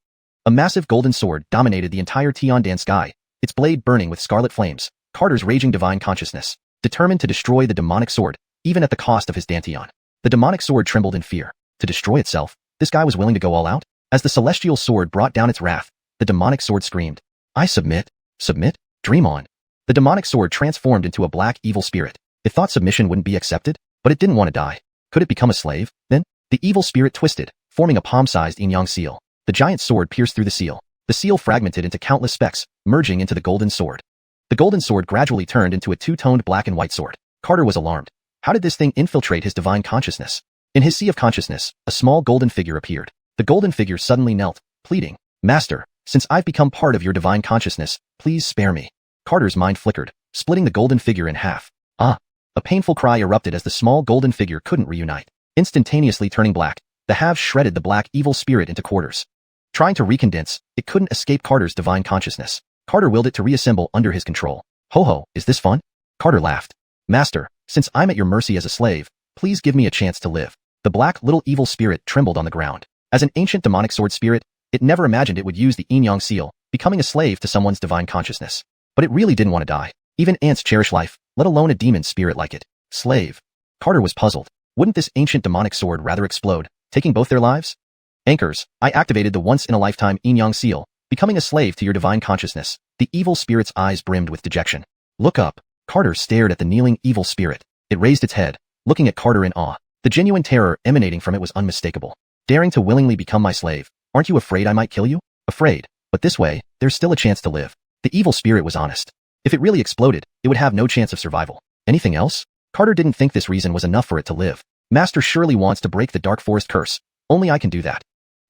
A massive golden sword dominated the entire Tiandan sky, its blade burning with scarlet flames. Carter's raging divine consciousness, determined to destroy the demonic sword, even at the cost of his Dantian. The demonic sword trembled in fear. To destroy itself, this guy was willing to go all out? As the celestial sword brought down its wrath, the demonic sword screamed, I submit. Submit? Dream on. The demonic sword transformed into a black evil spirit. It thought submission wouldn't be accepted, but it didn't want to die. Could it become a slave, then? The evil spirit twisted, forming a palm-sized yin-yang seal. The giant sword pierced through the seal. The seal fragmented into countless specks, merging into the golden sword. The golden sword gradually turned into a two-toned black and white sword. Carter was alarmed. How did this thing infiltrate his divine consciousness? In his sea of consciousness, a small golden figure appeared. The golden figure suddenly knelt, pleading, Master, since I've become part of your divine consciousness, please spare me. Carter's mind flickered, splitting the golden figure in half. Ah! A painful cry erupted as the small golden figure couldn't reunite. Instantaneously turning black, the halves shredded the black evil spirit into quarters. Trying to recondense, it couldn't escape Carter's divine consciousness. Carter willed it to reassemble under his control. Ho, is this fun? Carter laughed. Master, since I'm at your mercy as a slave, please give me a chance to live. The black little evil spirit trembled on the ground. As an ancient demonic sword spirit, it never imagined it would use the yin-yang seal, becoming a slave to someone's divine consciousness. But it really didn't want to die. Even ants cherish life, let alone a demon spirit like it. Slave. Carter was puzzled. Wouldn't this ancient demonic sword rather explode, taking both their lives? Anchors, I activated the once-in-a-lifetime yin-yang seal, becoming a slave to your divine consciousness. The evil spirit's eyes brimmed with dejection. Look up. Carter stared at the kneeling evil spirit. It raised its head, looking at Carter in awe. The genuine terror emanating from it was unmistakable. Daring to willingly become my slave, aren't you afraid I might kill you? Afraid, but this way, there's still a chance to live. The evil spirit was honest. If it really exploded, it would have no chance of survival. Anything else? Carter didn't think this reason was enough for it to live. Master surely wants to break the Dark Forest curse. Only I can do that.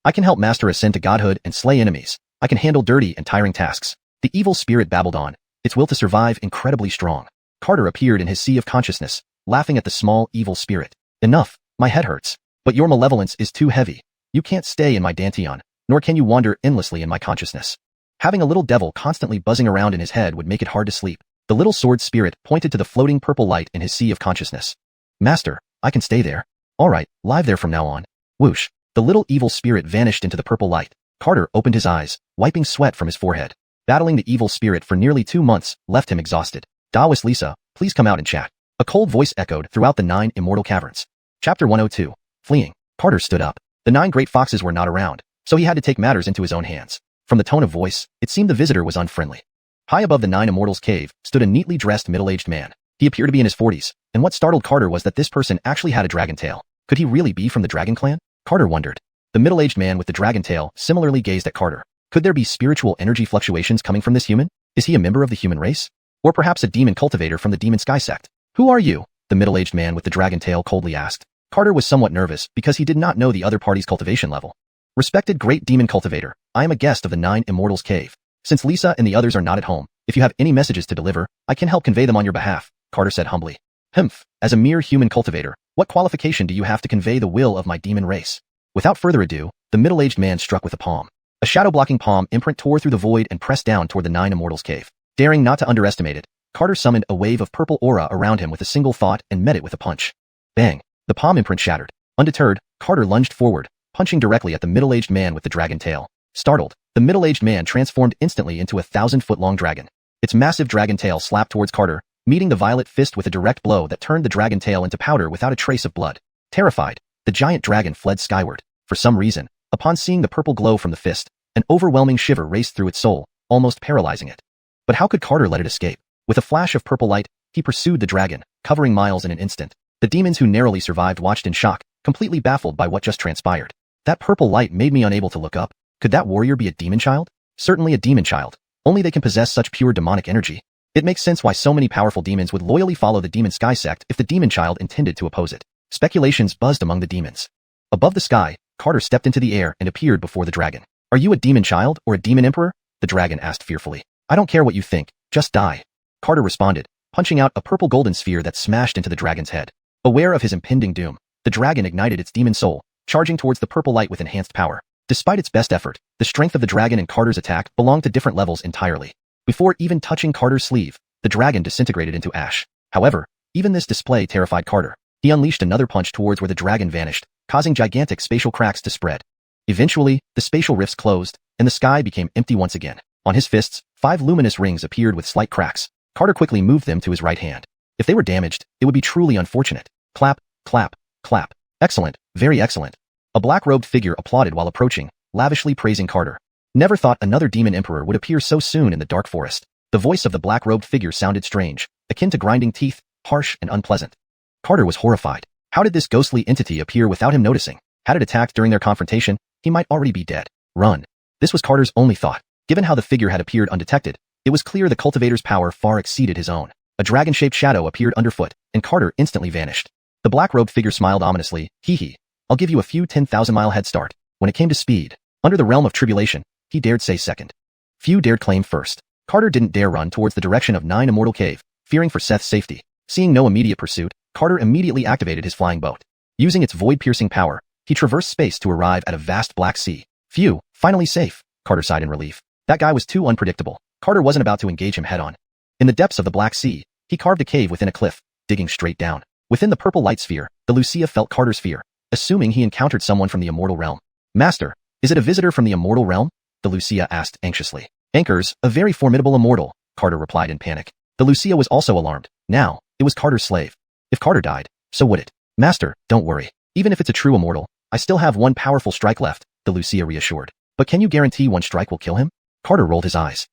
I can help Master ascend to godhood and slay enemies. I can handle dirty and tiring tasks. The evil spirit babbled on, its will to survive incredibly strong. Carter appeared in his sea of consciousness, laughing at the small evil spirit. Enough, my head hurts. But your malevolence is too heavy. You can't stay in my Dantian, nor can you wander endlessly in my consciousness. Having a little devil constantly buzzing around in his head would make it hard to sleep. The little sword spirit pointed to the floating purple light in his sea of consciousness. Master, I can stay there. All right, live there from now on. Whoosh. The little evil spirit vanished into the purple light. Carter opened his eyes, wiping sweat from his forehead. Battling the evil spirit for nearly 2 months left him exhausted. Daoist Lisa, please come out and chat. A cold voice echoed throughout the 9 immortal caverns. Chapter 102. Fleeing. Carter stood up. The 9 great foxes were not around, so he had to take matters into his own hands. From the tone of voice, it seemed the visitor was unfriendly. High above the 9 immortals' cave stood a neatly dressed middle-aged man. He appeared to be in his 40s, and what startled Carter was that this person actually had a dragon tail. Could he really be from the Dragon Clan? Carter wondered. The middle-aged man with the dragon tail similarly gazed at Carter. Could there be spiritual energy fluctuations coming from this human? Is he a member of the human race? Or perhaps a demon cultivator from the Demon Sky sect? Who are you? The middle-aged man with the dragon tail coldly asked. Carter was somewhat nervous because he did not know the other party's cultivation level. Respected great demon cultivator, I am a guest of the 9 immortals' cave. Since Lisa and the others are not at home, if you have any messages to deliver, I can help convey them on your behalf, Carter said humbly. Humph, as a mere human cultivator, what qualification do you have to convey the will of my demon race? Without further ado, the middle-aged man struck with a palm. A shadow-blocking palm imprint tore through the void and pressed down toward the 9 immortals' cave. Daring not to underestimate it, Carter summoned a wave of purple aura around him with a single thought and met it with a punch. Bang! The palm imprint shattered. Undeterred, Carter lunged forward, punching directly at the middle-aged man with the dragon tail. Startled, the middle-aged man transformed instantly into a 1,000-foot-long dragon. Its massive dragon tail slapped towards Carter, meeting the violet fist with a direct blow that turned the dragon tail into powder without a trace of blood. Terrified, the giant dragon fled skyward. For some reason, upon seeing the purple glow from the fist, an overwhelming shiver raced through its soul, almost paralyzing it. But how could Carter let it escape? With a flash of purple light, he pursued the dragon, covering miles in an instant. The demons who narrowly survived watched in shock, completely baffled by what just transpired. That purple light made me unable to look up. Could that warrior be a demon child? Certainly a demon child. Only they can possess such pure demonic energy. It makes sense why so many powerful demons would loyally follow the demon sky sect if the demon child intended to oppose it. Speculations buzzed among the demons. Above the sky, Carter stepped into the air and appeared before the dragon. Are you a demon child or a demon emperor? The dragon asked fearfully. I don't care what you think, just die. Carter responded, punching out a purple golden sphere that smashed into the dragon's head. Aware of his impending doom, the dragon ignited its demon soul, charging towards the purple light with enhanced power. Despite its best effort, the strength of the dragon and Carter's attack belonged to different levels entirely. Before even touching Carter's sleeve, the dragon disintegrated into ash. However, even this display terrified Carter. He unleashed another punch towards where the dragon vanished, causing gigantic spatial cracks to spread. Eventually, the spatial rifts closed, and the sky became empty once again. On his fists, 5 luminous rings appeared with slight cracks. Carter quickly moved them to his right hand. If they were damaged, it would be truly unfortunate. Clap, clap, clap. Excellent, very excellent. A black-robed figure applauded while approaching, lavishly praising Carter. Never thought another demon emperor would appear so soon in the dark forest. The voice of the black-robed figure sounded strange, akin to grinding teeth, harsh and unpleasant. Carter was horrified. How did this ghostly entity appear without him noticing? Had it attacked during their confrontation, he might already be dead. Run. This was Carter's only thought. Given how the figure had appeared undetected, it was clear the cultivator's power far exceeded his own. A dragon-shaped shadow appeared underfoot, and Carter instantly vanished. The black-robed figure smiled ominously. Hee. I'll give you a few 10,000-mile head start. When it came to speed, under the realm of tribulation, he dared say second. Few dared claim first. Carter didn't dare run towards the direction of 9 Immortal Cave, fearing for Seth's safety. Seeing no immediate pursuit, Carter immediately activated his flying boat. Using its void-piercing power, he traversed space to arrive at a vast black sea. Phew, finally safe, Carter sighed in relief. That guy was too unpredictable. Carter wasn't about to engage him head-on. In the depths of the Black Sea, he carved a cave within a cliff, digging straight down. Within the purple light sphere, the Wuxia felt Carter's fear, assuming he encountered someone from the immortal realm. Master, is it a visitor from the immortal realm? The Wuxia asked anxiously. Anchors, a very formidable immortal, Carter replied in panic. The Wuxia was also alarmed. Now, it was Carter's slave. If Carter died, so would it. Master, don't worry. Even if it's a true immortal, I still have one powerful strike left, the Wuxia reassured. But can you guarantee one strike will kill him? Carter rolled his eyes.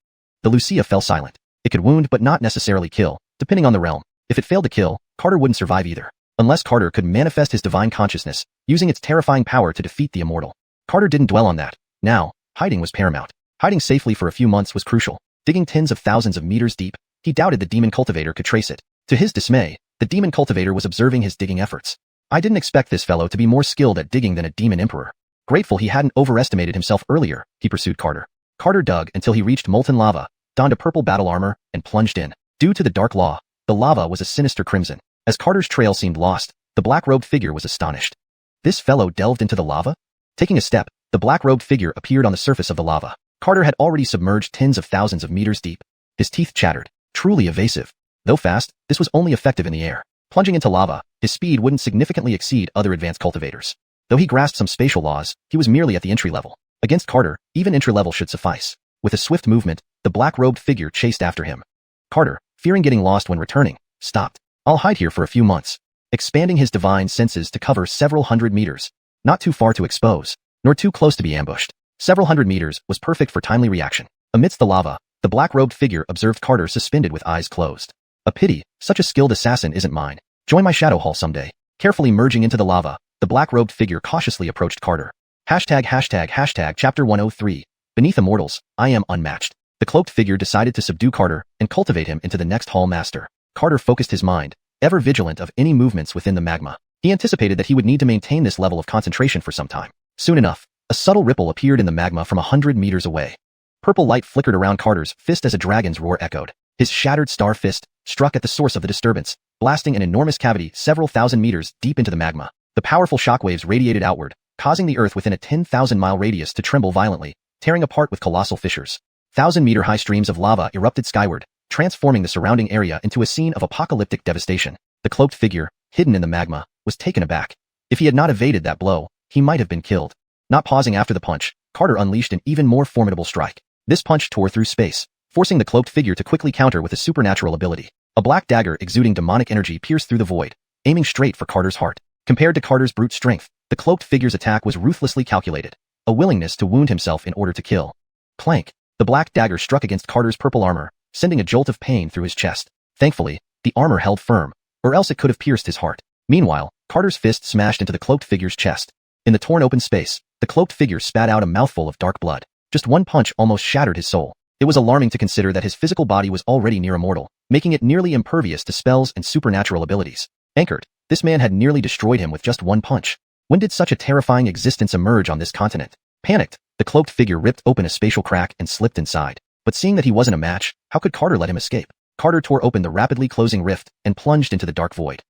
The Wuxia fell silent. It could wound but not necessarily kill, depending on the realm. If it failed to kill, Carter wouldn't survive either. Unless Carter could manifest his divine consciousness, using its terrifying power to defeat the immortal. Carter didn't dwell on that. Now, hiding was paramount. Hiding safely for a few months was crucial. Digging tens of thousands of meters deep, he doubted the demon cultivator could trace it. To his dismay, the demon cultivator was observing his digging efforts. I didn't expect this fellow to be more skilled at digging than a demon emperor. Grateful he hadn't overestimated himself earlier, he pursued Carter. Carter dug until he reached molten lava, donned a purple battle armor, and plunged in. Due to the dark law, the lava was a sinister crimson. As Carter's trail seemed lost, the black-robed figure was astonished. This fellow delved into the lava? Taking a step, the black-robed figure appeared on the surface of the lava. Carter had already submerged tens of thousands of meters deep. His teeth chattered. Truly evasive. Though fast, this was only effective in the air. Plunging into lava, his speed wouldn't significantly exceed other advanced cultivators. Though he grasped some spatial laws, he was merely at the entry level. Against Carter, even entry level should suffice. With a swift movement, the black-robed figure chased after him. Carter, fearing getting lost when returning, stopped. I'll hide here for a few months. Expanding his divine senses to cover several hundred meters. Not too far to expose, nor too close to be ambushed. Several hundred meters was perfect for timely reaction. Amidst the lava, the black-robed figure observed Carter suspended with eyes closed. A pity, such a skilled assassin isn't mine. Join my shadow hall someday. Carefully merging into the lava, the black-robed figure cautiously approached Carter. ##### Chapter 103. Beneath immortals, I am unmatched. The cloaked figure decided to subdue Carter and cultivate him into the next hall master. Carter focused his mind, ever vigilant of any movements within the magma. He anticipated that he would need to maintain this level of concentration for some time. Soon enough, a subtle ripple appeared in the magma from 100 meters away. Purple light flickered around Carter's fist as a dragon's roar echoed. His shattered star fist struck at the source of the disturbance, blasting an enormous cavity several thousand meters deep into the magma. The powerful shockwaves radiated outward, causing the earth within a 10,000-mile radius to tremble violently, tearing apart with colossal fissures. 1,000-meter-high streams of lava erupted skyward, transforming the surrounding area into a scene of apocalyptic devastation. The cloaked figure, hidden in the magma, was taken aback. If he had not evaded that blow, he might have been killed. Not pausing after the punch, Carter unleashed an even more formidable strike. This punch tore through space, forcing the cloaked figure to quickly counter with a supernatural ability. A black dagger exuding demonic energy pierced through the void, aiming straight for Carter's heart. Compared to Carter's brute strength, the cloaked figure's attack was ruthlessly calculated, a willingness to wound himself in order to kill. Clank! The black dagger struck against Carter's purple armor, sending a jolt of pain through his chest. Thankfully, the armor held firm, or else it could have pierced his heart. Meanwhile, Carter's fist smashed into the cloaked figure's chest. In the torn open space, the cloaked figure spat out a mouthful of dark blood. Just one punch almost shattered his soul. It was alarming to consider that his physical body was already near immortal, making it nearly impervious to spells and supernatural abilities. Anchored, this man had nearly destroyed him with just one punch. When did such a terrifying existence emerge on this continent? Panicked, the cloaked figure ripped open a spatial crack and slipped inside. But seeing that he wasn't a match, how could Carter let him escape? Carter tore open the rapidly closing rift and plunged into the dark void.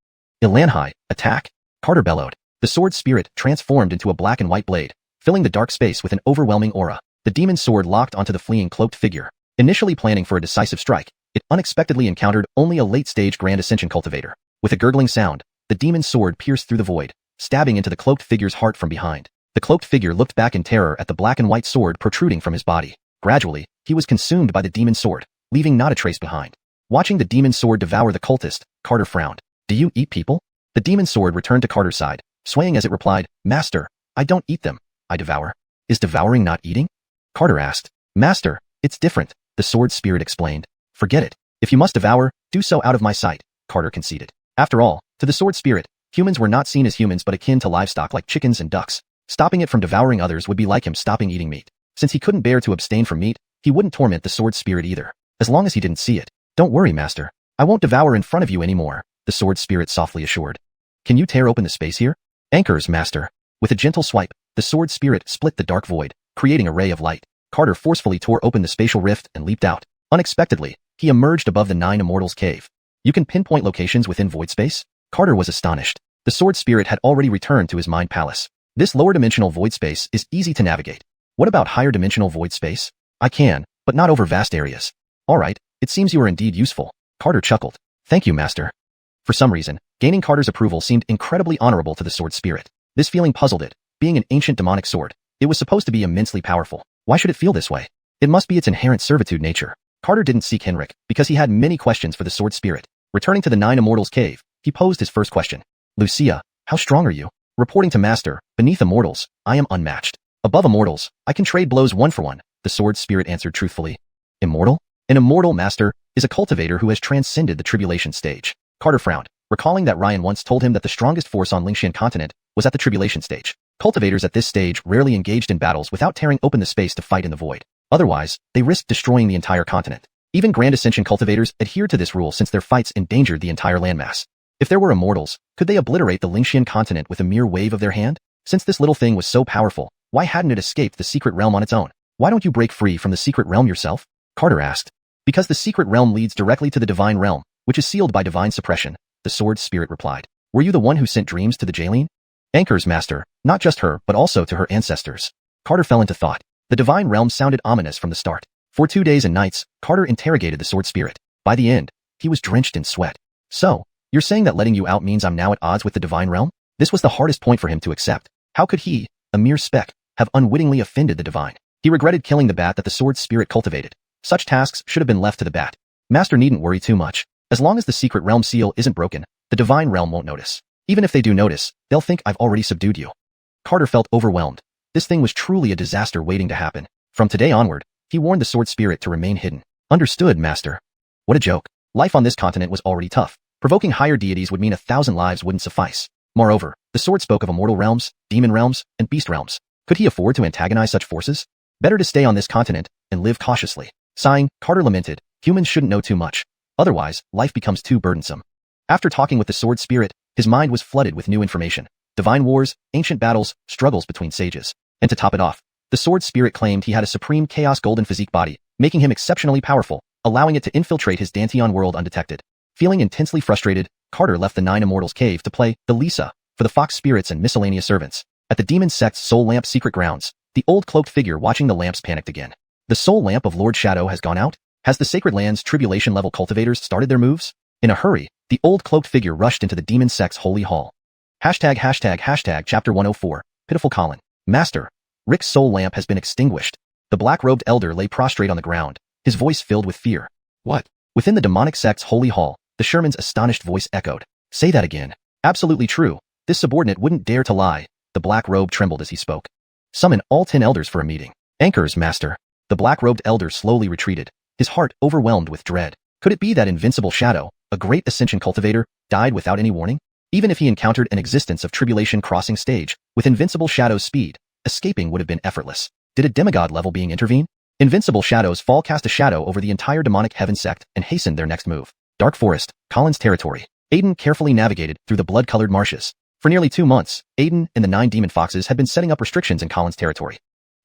Ilanhai, attack! Carter bellowed. The sword spirit transformed into a black and white blade, filling the dark space with an overwhelming aura. The demon sword locked onto the fleeing cloaked figure. Initially planning for a decisive strike, it unexpectedly encountered only a late-stage Grand Ascension cultivator. With a gurgling sound, the demon sword pierced through the void, stabbing into the cloaked figure's heart from behind. The cloaked figure looked back in terror at the black and white sword protruding from his body. Gradually, he was consumed by the demon sword, leaving not a trace behind. Watching the demon sword devour the cultist, Carter frowned. Do you eat people? The demon sword returned to Carter's side, swaying as it replied, Master, I don't eat them, I devour. Is devouring not eating? Carter asked. Master, it's different, the sword spirit explained. Forget it. If you must devour, do so out of my sight, Carter conceded. After all, to the sword spirit, humans were not seen as humans but akin to livestock like chickens and ducks. Stopping it from devouring others would be like him stopping eating meat. Since he couldn't bear to abstain from meat, he wouldn't torment the sword spirit either, as long as he didn't see it. Don't worry, Master. I won't devour in front of you anymore, the sword spirit softly assured. Can you tear open the space here? Anchors, Master. With a gentle swipe, the sword spirit split the dark void, creating a ray of light. Carter forcefully tore open the spatial rift and leaped out. Unexpectedly, he emerged above the 9 Immortals' cave. You can pinpoint locations within void space? Carter was astonished. The sword spirit had already returned to his mind palace. This lower-dimensional void space is easy to navigate. What about higher-dimensional void space? I can, but not over vast areas. All right, it seems you are indeed useful. Carter chuckled. Thank you, Master. For some reason, gaining Carter's approval seemed incredibly honorable to the sword spirit. This feeling puzzled it. Being an ancient demonic sword, it was supposed to be immensely powerful. Why should it feel this way? It must be its inherent servitude nature. Carter didn't seek Henrik because he had many questions for the sword spirit. Returning to the 9 Immortals' cave, he posed his first question. Lucia, how strong are you? Reporting to Master, beneath Immortals, I am unmatched. Above Immortals, I can trade blows 1 for 1, the sword spirit answered truthfully. Immortal? An immortal master is a cultivator who has transcended the Tribulation stage. Carter frowned, recalling that Ryan once told him that the strongest force on Xianxia continent was at the Tribulation stage. Cultivators at this stage rarely engaged in battles without tearing open the space to fight in the void. Otherwise, they risked destroying the entire continent. Even Grand Ascension cultivators adhered to this rule since their fights endangered the entire landmass. If there were immortals, could they obliterate the Xianxia continent with a mere wave of their hand? Since this little thing was so powerful, why hadn't it escaped the secret realm on its own? Why don't you break free from the secret realm yourself? Carter asked. Because the secret realm leads directly to the divine realm, which is sealed by divine suppression, the sword spirit replied. Were you the one who sent dreams to the Jaleen? Anchors, Master, not just her, but also to her ancestors. Carter fell into thought. The divine realm sounded ominous from the start. For 2 days and nights, Carter interrogated the sword spirit. By the end, he was drenched in sweat. So, you're saying that letting you out means I'm now at odds with the divine realm? This was the hardest point for him to accept. How could he, a mere speck, have unwittingly offended the divine? He regretted killing the bat that the sword spirit cultivated. Such tasks should have been left to the bat. Master needn't worry too much. As long as the secret realm seal isn't broken, the divine realm won't notice. Even if they do notice, they'll think I've already subdued you. Carter felt overwhelmed. This thing was truly a disaster waiting to happen. From today onward, he warned the sword spirit to remain hidden. Understood, Master. What a joke. Life on this continent was already tough. Provoking higher deities would mean 1,000 lives wouldn't suffice. Moreover, the sword spoke of immortal realms, demon realms, and beast realms. Could he afford to antagonize such forces? Better to stay on this continent and live cautiously. Sighing, Carter lamented, humans shouldn't know too much. Otherwise, life becomes too burdensome. After talking with the sword spirit, his mind was flooded with new information. Divine wars, ancient battles, struggles between sages. And to top it off, the sword spirit claimed he had a supreme chaos golden physique body, making him exceptionally powerful, allowing it to infiltrate his Danteon world undetected. Feeling intensely frustrated, Carter left the 9 Immortals' cave to play the Lisa for the fox spirits and miscellaneous servants. At the demon sect's soul lamp secret grounds, the old cloaked figure watching the lamps panicked again. The soul lamp of Lord Shadow has gone out? Has the Sacred Land's Tribulation level cultivators started their moves? In a hurry, the old cloaked figure rushed into the demon sect's holy hall. ##### Chapter 104, Pitiful Colin. Master, Rick's soul lamp has been extinguished. The black-robed elder lay prostrate on the ground, his voice filled with fear. What? Within the demonic sect's holy hall, the Sherman's astonished voice echoed. Say that again. Absolutely true. This subordinate wouldn't dare to lie. The black robe trembled as he spoke. Summon all 10 elders for a meeting. Anchors, master. The black-robed elder slowly retreated, his heart overwhelmed with dread. Could it be that invincible Shadow, a great ascension cultivator, died without any warning? Even if he encountered an existence of Tribulation crossing stage, with invincible Shadow's speed, escaping would have been effortless. Did a demigod level being intervene? Invincible Shadow's fall cast a shadow over the entire demonic heaven sect and hastened their next move. Dark Forest, Colin's territory. Aiden carefully navigated through the blood-colored marshes. For nearly 2 months, Aiden and the 9 demon foxes had been setting up restrictions in Colin's territory.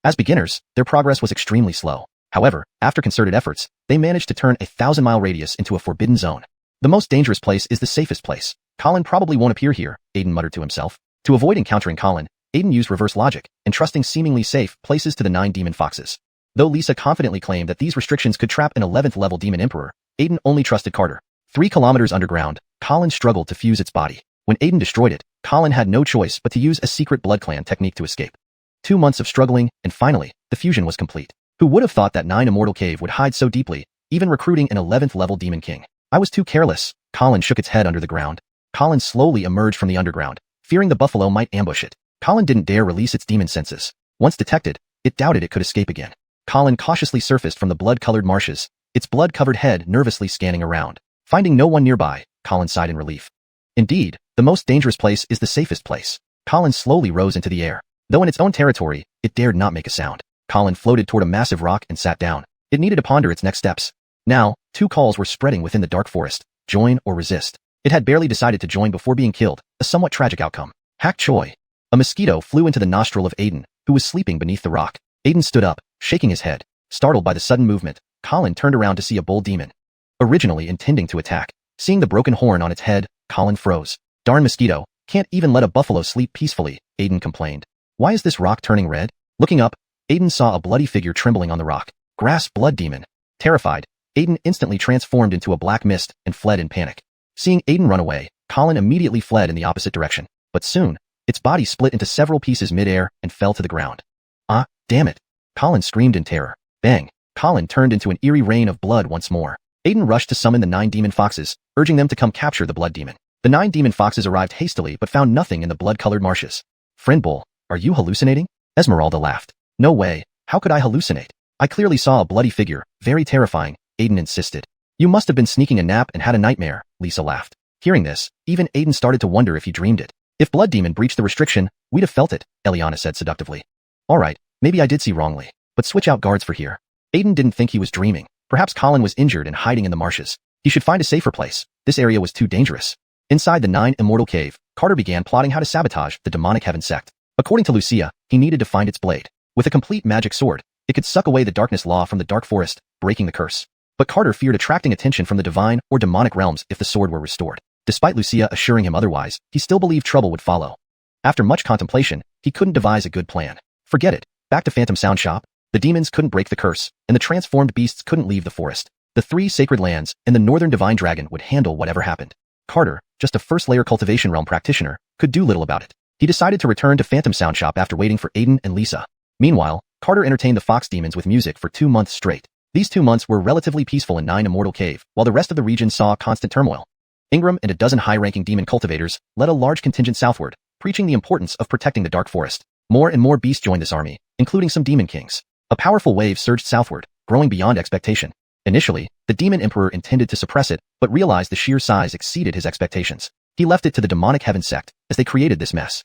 As beginners, their progress was extremely slow. However, after concerted efforts, they managed to turn a 1,000-mile radius into a forbidden zone. The most dangerous place is the safest place. Colin probably won't appear here, Aiden muttered to himself. To avoid encountering Colin, Aiden used reverse logic, entrusting seemingly safe places to the 9 demon foxes. Though Lisa confidently claimed that these restrictions could trap an 11th-level demon emperor, Aiden only trusted Carter. 3 kilometers underground, Colin struggled to fuse its body. When Aiden destroyed it, Colin had no choice but to use a secret Blood Clan technique to escape. 2 months of struggling, and finally, the fusion was complete. Who would have thought that 9 Immortal Cave would hide so deeply, even recruiting an 11th-level Demon King? I was too careless. Colin shook its head under the ground. Colin slowly emerged from the underground, fearing the buffalo might ambush it. Colin didn't dare release its demon senses. Once detected, it doubted it could escape again. Colin cautiously surfaced from the blood-colored marshes, its blood-covered head nervously scanning around. Finding no one nearby, Colin sighed in relief. Indeed, the most dangerous place is the safest place. Colin slowly rose into the air. Though in its own territory, it dared not make a sound. Colin floated toward a massive rock and sat down. It needed to ponder its next steps. Now, 2 calls were spreading within the dark forest: join or resist. It had barely decided to join before being killed, a somewhat tragic outcome. Hak Choi. A mosquito flew into the nostril of Aiden, who was sleeping beneath the rock. Aiden stood up, shaking his head. Startled by the sudden movement, Colin turned around to see a bull demon. Originally intending to attack, seeing the broken horn on its head, Colin froze. Darn mosquito, can't even let a buffalo sleep peacefully, Aiden complained. Why is this rock turning red? Looking up, Aiden saw a bloody figure trembling on the rock. Grass blood demon. Terrified, Aiden instantly transformed into a black mist and fled in panic. Seeing Aiden run away, Colin immediately fled in the opposite direction. But soon, its body split into several pieces mid-air and fell to the ground. Ah, damn it. Colin screamed in terror. Bang. Colin turned into an eerie rain of blood once more. Aiden rushed to summon the 9 demon foxes, urging them to come capture the blood demon. The 9 demon foxes arrived hastily but found nothing in the blood-colored marshes. Friend Bull, are you hallucinating? Esmeralda laughed. No way. How could I hallucinate? I clearly saw a bloody figure, very terrifying, Aiden insisted. You must have been sneaking a nap and had a nightmare, Lisa laughed. Hearing this, even Aiden started to wonder if he dreamed it. If Blood Demon breached the restriction, we'd have felt it, Eliana said seductively. Alright, maybe I did see wrongly, but switch out guards for here. Aiden didn't think he was dreaming. Perhaps Colin was injured and hiding in the marshes. He should find a safer place. This area was too dangerous. Inside the 9 Immortal Cave, Carter began plotting how to sabotage the demonic heaven sect. According to Wuxia, he needed to find its blade. With a complete magic sword, it could suck away the darkness law from the dark forest, breaking the curse. But Carter feared attracting attention from the divine or demonic realms if the sword were restored. Despite Wuxia assuring him otherwise, he still believed trouble would follow. After much contemplation, he couldn't devise a good plan. Forget it. Back to Phantom Sound Shop. The demons couldn't break the curse, and the transformed beasts couldn't leave the forest. The 3 sacred lands and the northern divine dragon would handle whatever happened. Carter, just a first-layer cultivation realm practitioner, could do little about it. He decided to return to Phantom Sound Shop after waiting for Aiden and Lisa. Meanwhile, Carter entertained the fox demons with music for 2 months straight. These 2 months were relatively peaceful in 9 Immortal Cave, while the rest of the region saw constant turmoil. Ingram and a dozen high-ranking demon cultivators led a large contingent southward, preaching the importance of protecting the dark forest. More and more beasts joined this army, including some demon kings. A powerful wave surged southward, growing beyond expectation. Initially, the demon emperor intended to suppress it, but realized the sheer size exceeded his expectations. He left it to the demonic heaven sect, as they created this mess.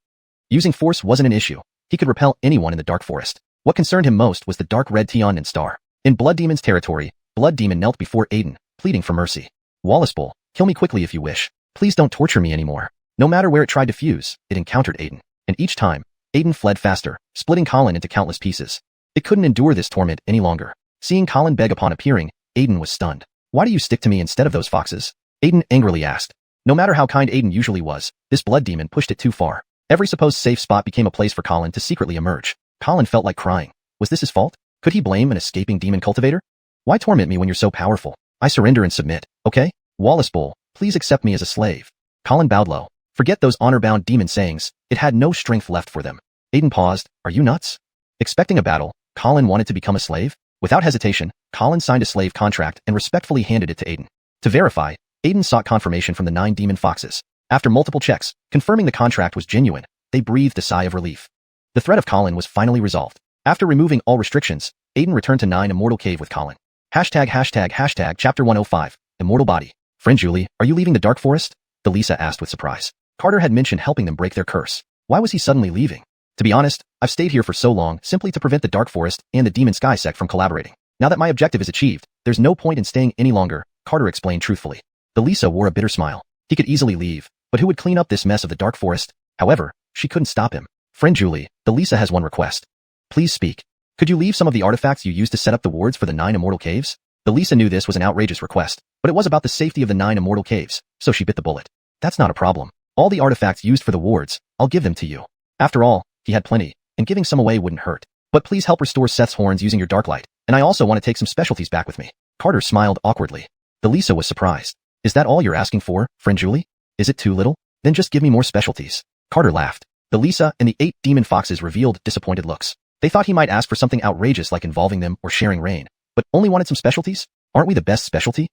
Using force wasn't an issue. He could repel anyone in the dark forest. What concerned him most was the dark red Tianan star. In Blood Demon's territory, Blood Demon knelt before Aiden, pleading for mercy. Wallace Bull, kill me quickly if you wish. Please don't torture me anymore. No matter where it tried to fuse, it encountered Aiden. And each time, Aiden fled faster, splitting Colin into countless pieces. It couldn't endure this torment any longer. Seeing Colin beg upon appearing, Aiden was stunned. Why do you stick to me instead of those foxes? Aiden angrily asked. No matter how kind Aiden usually was, this blood demon pushed it too far. Every supposed safe spot became a place for Colin to secretly emerge. Colin felt like crying. Was this his fault? Could he blame an escaping demon cultivator? Why torment me when you're so powerful? I surrender and submit, okay? Wallace Bull, please accept me as a slave. Colin bowed low. Forget those honor-bound demon sayings, it had no strength left for them. Aiden paused. Are you nuts? Expecting a battle, Colin wanted to become a slave? Without hesitation, Colin signed a slave contract and respectfully handed it to Aiden. To verify, Aiden sought confirmation from the 9 demon foxes. After multiple checks, confirming the contract was genuine, they breathed a sigh of relief. The threat of Colin was finally resolved. After removing all restrictions, Aiden returned to 9 Immortal Cave with Colin. ##### Chapter 105, Immortal Body. Friend Julie, are you leaving the Dark Forest? Delisa asked with surprise. Carter had mentioned helping them break their curse. Why was he suddenly leaving? To be honest, I've stayed here for so long simply to prevent the Dark Forest and the Demon Sky sect from collaborating. Now that my objective is achieved, there's no point in staying any longer, Carter explained truthfully. Delisa wore a bitter smile. He could easily leave, but who would clean up this mess of the Dark Forest? However, she couldn't stop him. Friend Julie, Delisa has one request. Please speak. Could you leave some of the artifacts you used to set up the wards for the 9 Immortal Caves? Delisa knew this was an outrageous request, but it was about the safety of the 9 Immortal Caves, so she bit the bullet. That's not a problem. All the artifacts used for the wards, I'll give them to you. After all, he had plenty, and giving some away wouldn't hurt. But please help restore Seth's horns using your dark light, and I also want to take some specialties back with me. Carter smiled awkwardly. Delisa was surprised. Is that all you're asking for, friend Julie? Is it too little? Then just give me more specialties. Carter laughed. Delisa and the 8 demon foxes revealed disappointed looks. They thought he might ask for something outrageous like involving them or sharing rain, but only wanted some specialties? Aren't we the best specialty?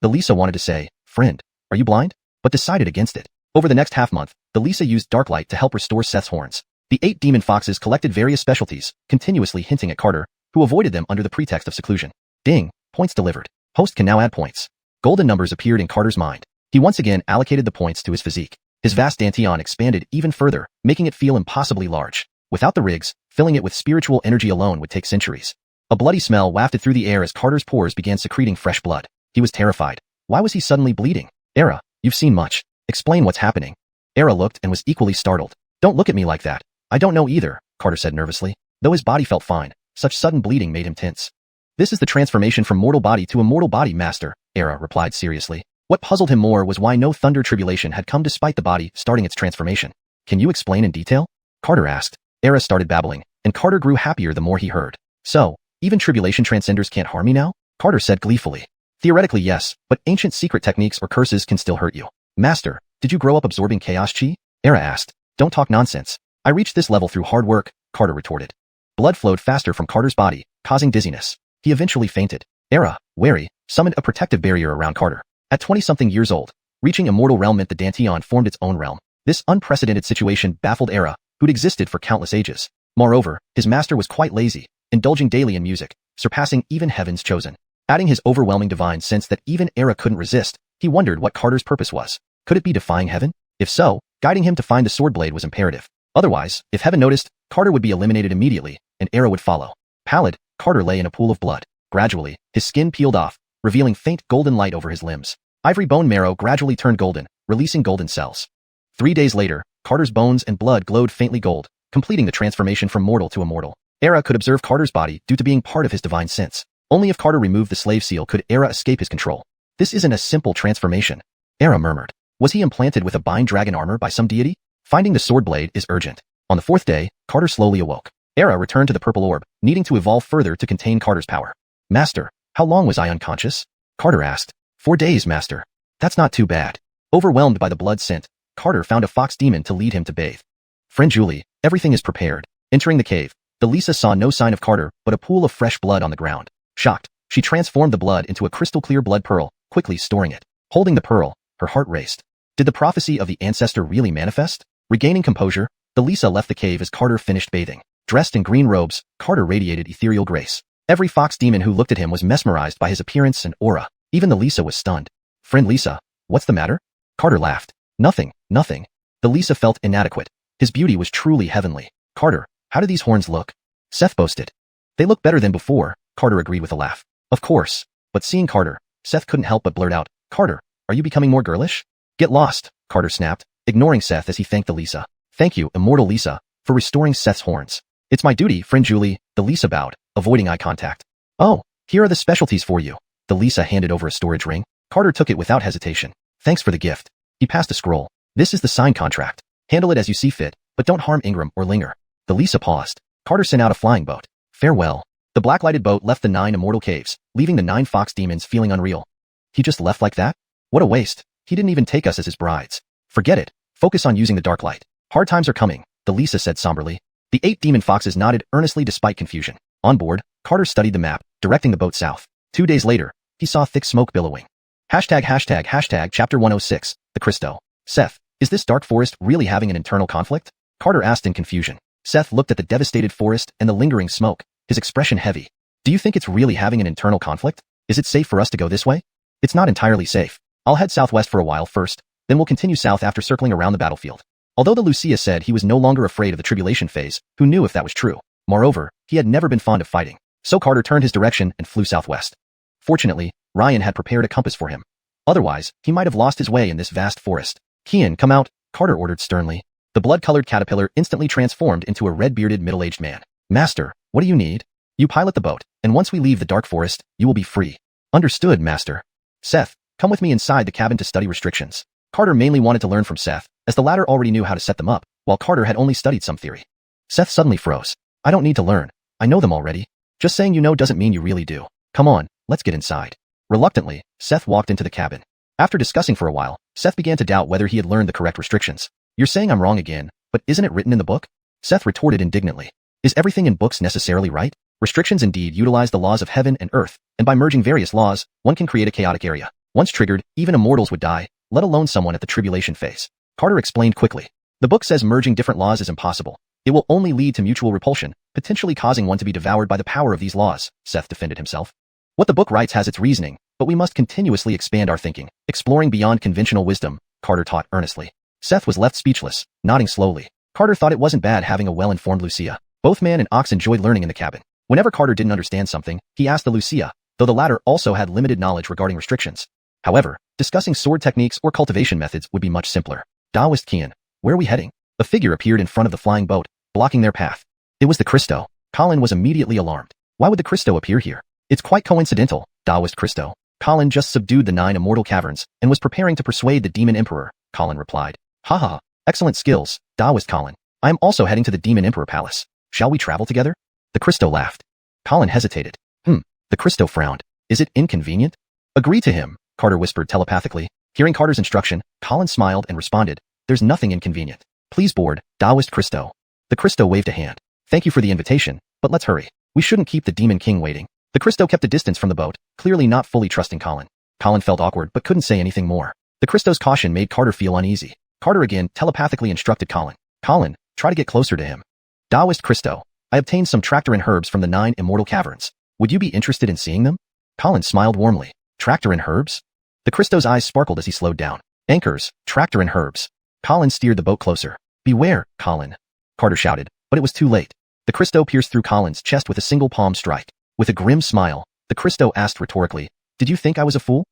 Delisa wanted to say, friend, are you blind? But decided against it. Over the next half-month, Delisa used dark light to help restore Seth's horns. The 8 demon foxes collected various specialties, continuously hinting at Carter, who avoided them under the pretext of seclusion. Ding, points delivered. Host can now add points. Golden numbers appeared in Carter's mind. He once again allocated the points to his physique. His vast dantian expanded even further, making it feel impossibly large. Without the rigs, filling it with spiritual energy alone would take centuries. A bloody smell wafted through the air as Carter's pores began secreting fresh blood. He was terrified. Why was he suddenly bleeding? Era, you've seen much. Explain what's happening. Era looked and was equally startled. Don't look at me like that. I don't know either, Carter said nervously. Though his body felt fine, such sudden bleeding made him tense. This is the transformation from mortal body to immortal body, master, Era replied seriously. What puzzled him more was why no thunder tribulation had come despite the body starting its transformation. Can you explain in detail? Carter asked. Era started babbling, and Carter grew happier the more he heard. So, even tribulation transcenders can't harm me now? Carter said gleefully. Theoretically yes, but ancient secret techniques or curses can still hurt you. Master, did you grow up absorbing chaos chi? Era asked. Don't talk nonsense. I reached this level through hard work, Carter retorted. Blood flowed faster from Carter's body, causing dizziness. He eventually fainted. Era, wary, summoned a protective barrier around Carter. At 20-something years old, reaching immortal realm meant the Danteon formed its own realm. This unprecedented situation baffled Era, who'd existed for countless ages. Moreover, his master was quite lazy, indulging daily in music, surpassing even Heaven's Chosen. Adding his overwhelming divine sense that even Era couldn't resist, he wondered what Carter's purpose was. Could it be defying Heaven? If so, guiding him to find the sword blade was imperative. Otherwise, if Heaven noticed, Carter would be eliminated immediately, and Era would follow. Pallid, Carter lay in a pool of blood. Gradually, his skin peeled off, revealing faint golden light over his limbs. Ivory bone marrow gradually turned golden, releasing golden cells. 3 days later, Carter's bones and blood glowed faintly gold, completing the transformation from mortal to immortal. Era could observe Carter's body due to being part of his divine sense. Only if Carter removed the slave seal could Era escape his control. This isn't a simple transformation, Era murmured. Was he implanted with a bind dragon armor by some deity? Finding the sword blade is urgent. On the 4th day, Carter slowly awoke. Era returned to the purple orb, needing to evolve further to contain Carter's power. Master, how long was I unconscious? Carter asked. 4 days, master. That's not too bad. Overwhelmed by the blood scent, Carter found a fox demon to lead him to bathe. Friend Julie, everything is prepared. Entering the cave, Delisa saw no sign of Carter but a pool of fresh blood on the ground. Shocked, she transformed the blood into a crystal-clear blood pearl, quickly storing it. Holding the pearl, her heart raced. Did the prophecy of the ancestor really manifest? Regaining composure, Delisa left the cave as Carter finished bathing. Dressed in green robes, Carter radiated ethereal grace. Every fox demon who looked at him was mesmerized by his appearance and aura. Even the Lisa was stunned. Friend Lisa, what's the matter? Carter laughed. Nothing, nothing. The Lisa felt inadequate. His beauty was truly heavenly. Carter, how do these horns look? Seth boasted. They look better than before, Carter agreed with a laugh. Of course. But seeing Carter, Seth couldn't help but blurt out, Carter, are you becoming more girlish? Get lost, Carter snapped, ignoring Seth as he thanked the Lisa. Thank you, immortal Lisa, for restoring Seth's horns. It's my duty, friend Julie, the Lisa bowed, avoiding eye contact. Oh, here are the specialties for you. The Lisa handed over a storage ring. Carter took it without hesitation. Thanks for the gift. He passed a scroll. This is the signed contract. Handle it as you see fit, but don't harm Ingram or linger. The Lisa paused. Carter sent out a flying boat. Farewell. The black-lighted boat left the 9 immortal caves, leaving the 9 fox demons feeling unreal. He just left like that? What a waste. He didn't even take us as his brides. Forget it. Focus on using the dark light. Hard times are coming, Delisa said somberly. The 8 demon foxes nodded earnestly despite confusion. On board, Carter studied the map, directing the boat south. 2 days later, he saw thick smoke billowing. ##### Chapter 106, The Cristo. Seth, is this dark forest really having an internal conflict? Carter asked in confusion. Seth looked at the devastated forest and the lingering smoke, his expression heavy. Do you think it's really having an internal conflict? Is it safe for us to go this way? It's not entirely safe. I'll head southwest for a while first, then we'll continue south after circling around the battlefield. Although the Wuxia said he was no longer afraid of the Tribulation phase, who knew if that was true? Moreover, he had never been fond of fighting. So Carter turned his direction and flew southwest. Fortunately, Ryan had prepared a compass for him. Otherwise, he might have lost his way in this vast forest. Kian, come out, Carter ordered sternly. The blood-colored caterpillar instantly transformed into a red-bearded middle-aged man. Master, what do you need? You pilot the boat, and once we leave the dark forest, you will be free. Understood, Master. Seth, come with me inside the cabin to study restrictions. Carter mainly wanted to learn from Seth, as the latter already knew how to set them up, while Carter had only studied some theory. Seth suddenly froze. I don't need to learn. I know them already. Just saying you know doesn't mean you really do. Come on, let's get inside. Reluctantly, Seth walked into the cabin. After discussing for a while, Seth began to doubt whether he had learned the correct restrictions. You're saying I'm wrong again, but isn't it written in the book? Seth retorted indignantly. Is everything in books necessarily right? Restrictions indeed utilize the laws of heaven and earth, and by merging various laws, one can create a chaotic area. Once triggered, even immortals would die, let alone someone at the tribulation phase. Carter explained quickly. The book says merging different laws is impossible. It will only lead to mutual repulsion, potentially causing one to be devoured by the power of these laws, Seth defended himself. What the book writes has its reasoning, but we must continuously expand our thinking, exploring beyond conventional wisdom, Carter taught earnestly. Seth was left speechless, nodding slowly. Carter thought it wasn't bad having a well-informed Wuxia. Both man and ox enjoyed learning in the cabin. Whenever Carter didn't understand something, he asked the Wuxia, though the latter also had limited knowledge regarding restrictions. However, discussing sword techniques or cultivation methods would be much simpler. Daoist Kian, where are we heading? A figure appeared in front of the flying boat, blocking their path. It was the Cristo. Colin was immediately alarmed. Why would the Cristo appear here? It's quite coincidental, Daoist Cristo. Colin just subdued the 9 immortal caverns and was preparing to persuade the demon emperor, Colin replied. Haha, excellent skills, Daoist Colin. I am also heading to the demon emperor palace. Shall we travel together? The Cristo laughed. Colin hesitated. The Cristo frowned. Is it inconvenient? Agree to him, Carter whispered telepathically. Hearing Carter's instruction, Colin smiled and responded. There's nothing inconvenient. Please board, Daoist Cristo. The Cristo waved a hand. Thank you for the invitation, but let's hurry. We shouldn't keep the demon king waiting. The Cristo kept a distance from the boat, clearly not fully trusting Colin. Colin felt awkward but couldn't say anything more. The Cristo's caution made Carter feel uneasy. Carter again telepathically instructed Colin. Colin, try to get closer to him. Daoist Cristo, I obtained some tractor and herbs from the 9 immortal caverns. Would you be interested in seeing them? Colin smiled warmly. Tractor and herbs? The Cristo's eyes sparkled as he slowed down. Anchors, tractor and herbs. Colin steered the boat closer. Beware, Colin. Carter shouted, but it was too late. The Cristo pierced through Colin's chest with a single palm strike. With a grim smile, the Cristo asked rhetorically, Did you think I was a fool?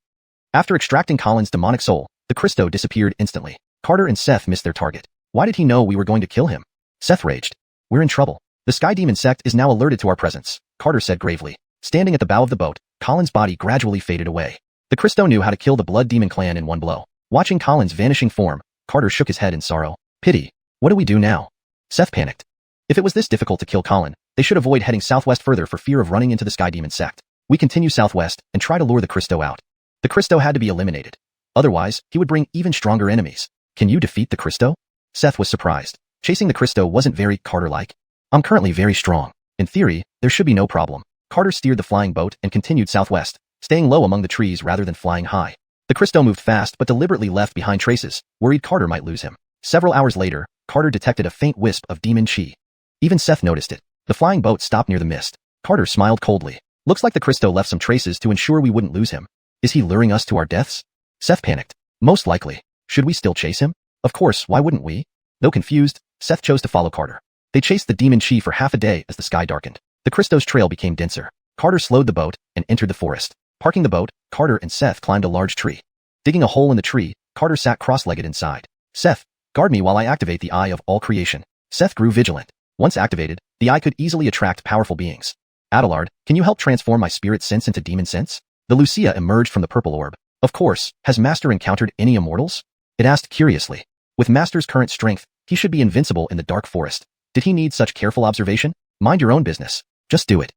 After extracting Colin's demonic soul, the Cristo disappeared instantly. Carter and Seth missed their target. Why did he know we were going to kill him? Seth raged. We're in trouble. The Sky Demon sect is now alerted to our presence, Carter said gravely. Standing at the bow of the boat, Colin's body gradually faded away. The Cristo knew how to kill the Blood Demon clan in one blow. Watching Colin's vanishing form, Carter shook his head in sorrow. Pity. What do we do now? Seth panicked. If it was this difficult to kill Colin, they should avoid heading southwest further for fear of running into the Sky Demon sect. We continue southwest and try to lure the Cristo out. The Cristo had to be eliminated. Otherwise, he would bring even stronger enemies. Can you defeat the Cristo? Seth was surprised. Chasing the Cristo wasn't very Carter-like. I'm currently very strong. In theory, there should be no problem. Carter steered the flying boat and continued southwest, staying low among the trees rather than flying high. The Cristo moved fast but deliberately left behind traces, worried Carter might lose him. Several hours later, Carter detected a faint wisp of demon chi. Even Seth noticed it. The flying boat stopped near the mist. Carter smiled coldly. Looks like the Cristo left some traces to ensure we wouldn't lose him. Is he luring us to our deaths? Seth panicked. Most likely. Should we still chase him? Of course, why wouldn't we? Though confused, Seth chose to follow Carter. They chased the demon chi for half a day as the sky darkened. The Cristo's trail became denser. Carter slowed the boat and entered the forest. Parking the boat, Carter and Seth climbed a large tree. Digging a hole in the tree, Carter sat cross-legged inside. Seth, guard me while I activate the Eye of All Creation. Seth grew vigilant. Once activated, the eye could easily attract powerful beings. Adelard, can you help transform my spirit sense into demon sense? The Wuxia emerged from the purple orb. Of course, has Master encountered any immortals? It asked curiously. With Master's current strength, he should be invincible in the dark forest. Did he need such careful observation? Mind your own business. Just do it.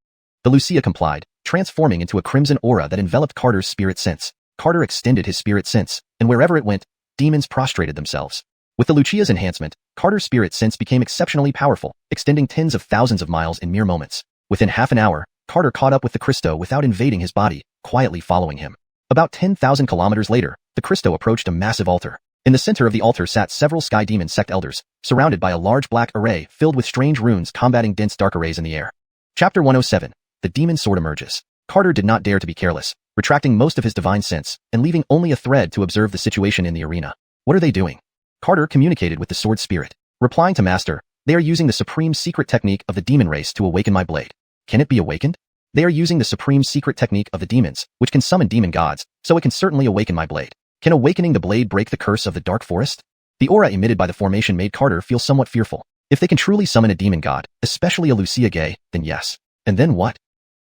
The Wuxia complied, transforming into a crimson aura that enveloped Carter's spirit sense. Carter extended his spirit sense, and wherever it went, demons prostrated themselves. With the Wuxia's enhancement, Carter's spirit sense became exceptionally powerful, extending tens of thousands of miles in mere moments. Within half an hour, Carter caught up with the Cristo without invading his body, quietly following him. About 10,000 kilometers later, the Cristo approached a massive altar. In the center of the altar sat several Sky Demon sect elders, surrounded by a large black array filled with strange runes combating dense dark arrays in the air. Chapter 107. The Demon Sword emerges. Carter did not dare to be careless, retracting most of his divine sense and leaving only a thread to observe the situation in the arena. What are they doing? Carter communicated with the sword spirit, replying to Master, they are using the supreme secret technique of the demon race to awaken my blade. Can it be awakened? They are using the supreme secret technique of the demons, which can summon demon gods, so it can certainly awaken my blade. Can awakening the blade break the curse of the dark forest? The aura emitted by the formation made Carter feel somewhat fearful. If they can truly summon a demon god, especially a Wuxia Gay, then yes. And then what?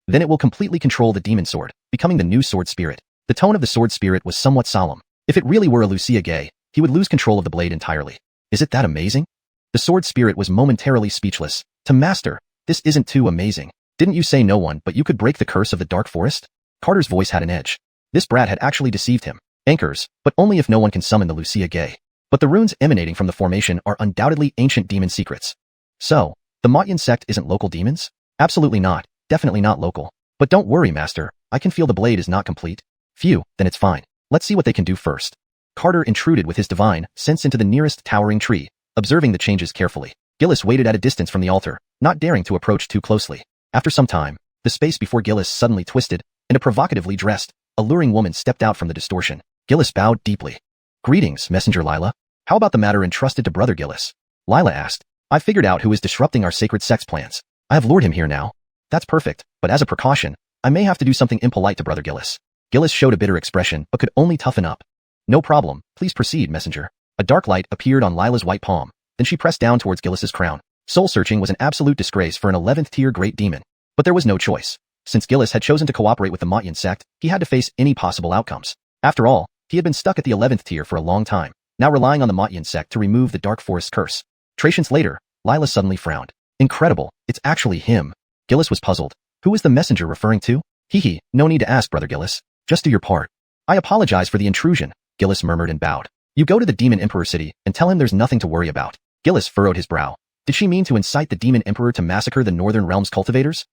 Then it will completely control the demon sword, becoming the new sword spirit. The tone of the sword spirit was somewhat solemn. If it really were a Wuxia Gay, he would lose control of the blade entirely. Is it that amazing? The sword spirit was momentarily speechless. To Master, this isn't too amazing. Didn't you say no one but you could break the curse of the dark forest? Carter's voice had an edge. This brat had actually deceived him. Anchors, but only if no one can summon the Wuxia Gay. But the runes emanating from the formation are undoubtedly ancient demon secrets. So, the Motyan sect isn't local demons? Absolutely not. Definitely not local. But don't worry, Master. I can feel the blade is not complete. Phew, then it's fine. Let's see what they can do first. Carter intruded with his divine sense into the nearest towering tree, observing the changes carefully. Gillis waited at a distance from the altar, not daring to approach too closely. After some time, the space before Gillis suddenly twisted, and a provocatively dressed, alluring woman stepped out from the distortion. Gillis bowed deeply. Greetings, Messenger Lila. How about the matter entrusted to Brother Gillis? Lila asked. I figured out who is disrupting our sacred sex plans. I have lured him here now. That's perfect, but as a precaution, I may have to do something impolite to Brother Gillis. Gillis showed a bitter expression but could only toughen up. No problem, please proceed, Messenger. A dark light appeared on Lila's white palm, then she pressed down towards Gillis's crown. Soul-searching was an absolute disgrace for an 11th tier great demon. But there was no choice. Since Gillis had chosen to cooperate with the Motyan sect, he had to face any possible outcomes. After all, he had been stuck at the 11th tier for a long time, now relying on the Motyan sect to remove the dark forest curse. Trations later, Lila suddenly frowned. Incredible, it's actually him. Gillis was puzzled. Who is the messenger referring to? Hee, no need to ask, Brother Gillis. Just do your part. I apologize for the intrusion, Gillis murmured and bowed. You go to the Demon Emperor city and tell him there's nothing to worry about. Gillis furrowed his brow. Did she mean to incite the Demon Emperor to massacre the Northern Realms cultivators?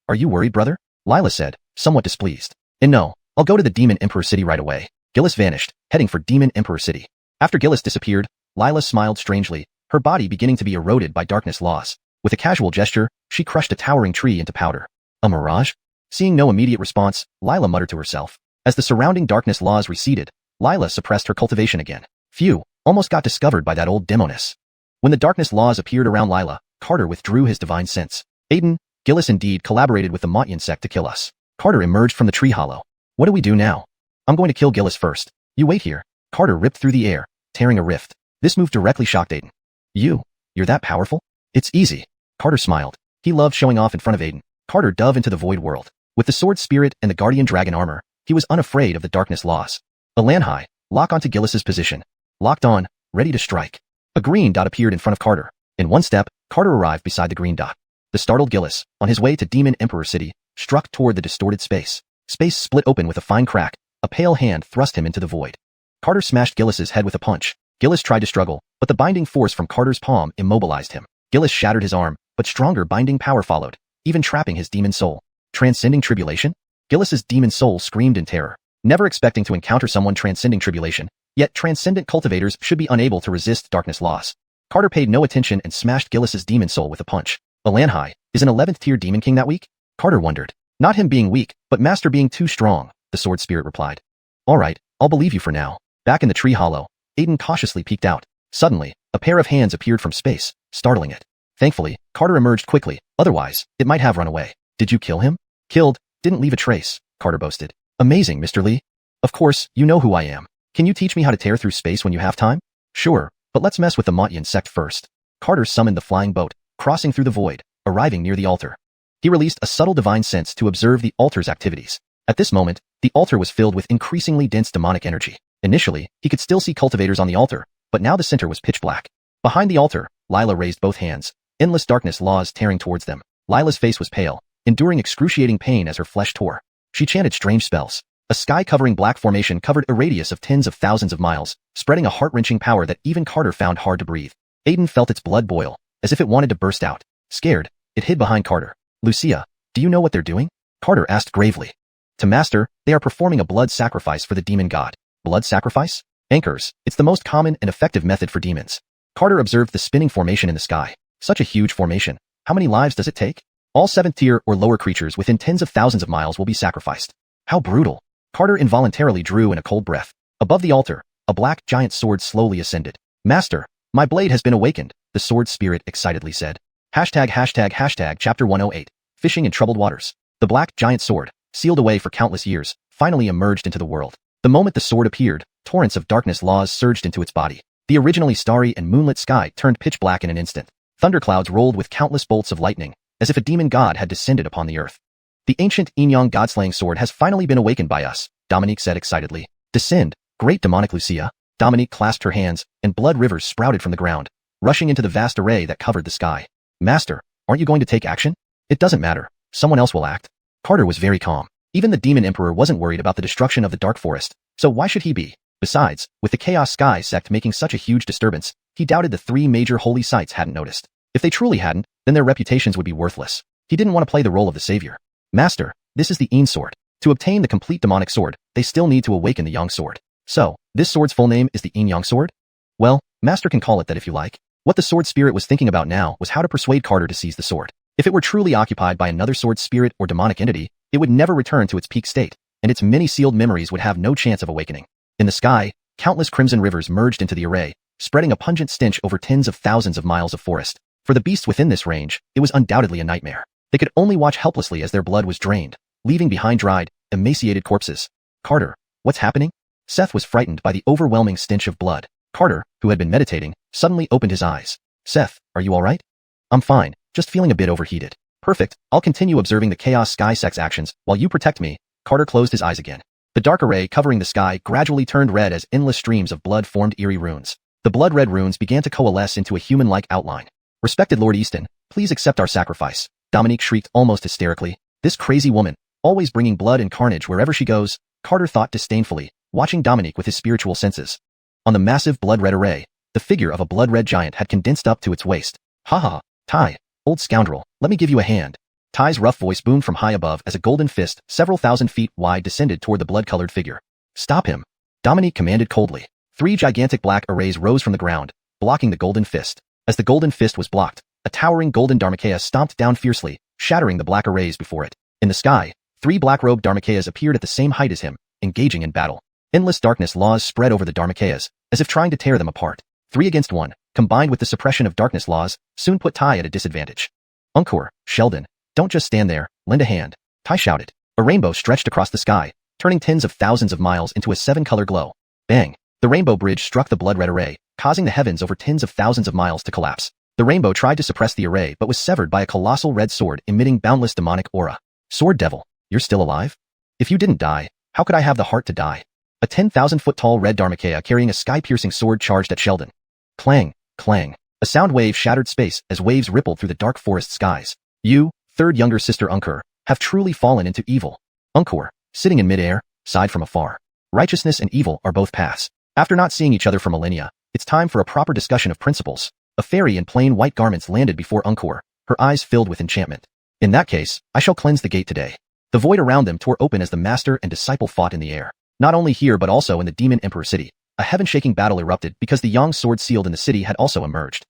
Are you worried, brother? Lila said, somewhat displeased. And no, I'll go to the Demon Emperor city right away. Gillis vanished, heading for Demon Emperor city. After Gillis disappeared, Lila smiled strangely, her body beginning to be eroded by darkness laws. With a casual gesture, she crushed a towering tree into powder. A mirage? Seeing no immediate response, Lila muttered to herself. As the surrounding darkness laws receded, Lila suppressed her cultivation again. Phew, almost got discovered by that old demoness. When the darkness laws appeared around Lila, Carter withdrew his divine sense. Aiden, Gillis indeed collaborated with the Motyan sect to kill us. Carter emerged from the tree hollow. What do we do now? I'm going to kill Gillis first. You wait here. Carter ripped through the air, tearing a rift. This move directly shocked Aiden. You're that powerful? It's easy. Carter smiled. He loved showing off in front of Aiden. Carter dove into the void world. With the sword spirit and the guardian dragon armor, he was unafraid of the darkness laws. A Lanhai, lock onto Gillis's position. Locked on, ready to strike. A green dot appeared in front of Carter. In one step, Carter arrived beside the green dot. The startled Gillis, on his way to Demon Emperor city, struck toward the distorted space. Space split open with a fine crack. A pale hand thrust him into the void. Carter smashed Gillis's head with a punch. Gillis tried to struggle, but the binding force from Carter's palm immobilized him. Gillis shattered his arm, but stronger binding power followed, even trapping his demon soul. Transcending tribulation? Gillis's demon soul screamed in terror, never expecting to encounter someone transcending tribulation, yet transcendent cultivators should be unable to resist darkness laws. Carter paid no attention and smashed Gillis's demon soul with a punch. Alanhai, is an 11th tier demon king that weak? Carter wondered. Not him being weak, but Master being too strong, the sword spirit replied. Alright, I'll believe you for now. Back in the tree hollow, Aiden cautiously peeked out. Suddenly, a pair of hands appeared from space, startling it. Thankfully, Carter emerged quickly, otherwise, it might have run away. Did you kill him? Killed, didn't leave a trace, Carter boasted. Amazing, Mr. Lee. Of course, you know who I am. Can you teach me how to tear through space when you have time? Sure, but let's mess with the Motyan sect first. Carter summoned the flying boat, crossing through the void, arriving near the altar. He released a subtle divine sense to observe the altar's activities. At this moment, the altar was filled with increasingly dense demonic energy. Initially, he could still see cultivators on the altar, but now the center was pitch black. Behind the altar, Lila raised both hands, endless darkness laws tearing towards them. Lila's face was pale, enduring excruciating pain as her flesh tore. She chanted strange spells. A sky-covering black formation covered a radius of tens of thousands of miles, spreading a heart-wrenching power that even Carter found hard to breathe. Aiden felt its blood boil, as if it wanted to burst out. Scared, it hid behind Carter. Wuxia, do you know what they're doing? Carter asked gravely. To Master, they are performing a blood sacrifice for the demon god. Blood sacrifice? Anchors, it's the most common and effective method for demons. Carter observed the spinning formation in the sky. Such a huge formation. How many lives does it take? All 7th tier or lower creatures within tens of thousands of miles will be sacrificed. How brutal. Carter involuntarily drew in a cold breath. Above the altar, a black giant sword slowly ascended. Master, my blade has been awakened, the sword spirit excitedly said. Chapter 108, Fishing in Troubled Waters. The black giant sword, sealed away for countless years, finally emerged into the world. The moment the sword appeared, torrents of darkness laws surged into its body. The originally starry and moonlit sky turned pitch black in an instant. Thunderclouds rolled with countless bolts of lightning, as if a demon god had descended upon the earth. The ancient Yin-Yang god-slaying sword has finally been awakened by us, Dominique said excitedly. Descend, great demonic Wuxia. Dominique clasped her hands, and blood rivers sprouted from the ground, rushing into the vast array that covered the sky. Master, aren't you going to take action? It doesn't matter. Someone else will act. Carter was very calm. Even the demon emperor wasn't worried about the destruction of the dark forest, so why should he be? Besides, with the Chaos Sky sect making such a huge disturbance, he doubted the 3 major holy sites hadn't noticed. If they truly hadn't, then their reputations would be worthless. He didn't want to play the role of the savior. Master, this is the Yin sword. To obtain the complete demonic sword, they still need to awaken the Yang sword. So, this sword's full name is the Yin-Yang sword? Well, Master can call it that if you like. What the sword spirit was thinking about now was how to persuade Carter to seize the sword. If it were truly occupied by another sword spirit or demonic entity, it would never return to its peak state, and its many sealed memories would have no chance of awakening. In the sky, countless crimson rivers merged into the array, spreading a pungent stench over tens of thousands of miles of forest. For the beasts within this range, it was undoubtedly a nightmare. They could only watch helplessly as their blood was drained, leaving behind dried, emaciated corpses. Carter, what's happening? Seth was frightened by the overwhelming stench of blood. Carter, who had been meditating, suddenly opened his eyes. Seth, are you alright? I'm fine, just feeling a bit overheated. Perfect, I'll continue observing the Chaos Sky Sect's actions while you protect me. Carter closed his eyes again. The dark array covering the sky gradually turned red as endless streams of blood formed eerie runes. The blood-red runes began to coalesce into a human-like outline. Respected Lord Easton, please accept our sacrifice. Dominique shrieked almost hysterically. This crazy woman, always bringing blood and carnage wherever she goes, Carter thought disdainfully, watching Dominique with his spiritual senses. On the massive blood-red array, the figure of a blood-red giant had condensed up to its waist. Ha ha, Tai, old scoundrel, let me give you a hand. Tai's rough voice boomed from high above as a golden fist, several thousand feet wide, descended toward the blood-colored figure. Stop him. Dominique commanded coldly. 3 gigantic black arrays rose from the ground, blocking the golden fist. As the golden fist was blocked, a towering golden Dharmakaya stomped down fiercely, shattering the black arrays before it. In the sky, 3 black-robed Dharmakayas appeared at the same height as him, engaging in battle. Endless darkness laws spread over the Dharmakayas, as if trying to tear them apart. 3 against 1, combined with the suppression of darkness laws, soon put Tai at a disadvantage. Unkur, Sheldon, don't just stand there, lend a hand. Tai shouted. A rainbow stretched across the sky, turning tens of thousands of miles into a 7-color glow. Bang! The rainbow bridge struck the blood-red array, causing the heavens over tens of thousands of miles to collapse. The rainbow tried to suppress the array but was severed by a colossal red sword emitting boundless demonic aura. Sword Devil, you're still alive? If you didn't die, how could I have the heart to die? A 10,000-foot-tall red Dharmakaya carrying a sky-piercing sword charged at Sheldon. Clang, clang. A sound wave shattered space as waves rippled through the dark forest skies. You, third younger sister Unkur, have truly fallen into evil. Unkur, sitting in midair, sighed from afar. Righteousness and evil are both paths. After not seeing each other for millennia, it's time for a proper discussion of principles. A fairy in plain white garments landed before Unkur, her eyes filled with enchantment. In that case, I shall cleanse the gate today. The void around them tore open as the master and disciple fought in the air. Not only here but also in the Demon Emperor city. A heaven-shaking battle erupted because the Yang sword sealed in the city had also emerged.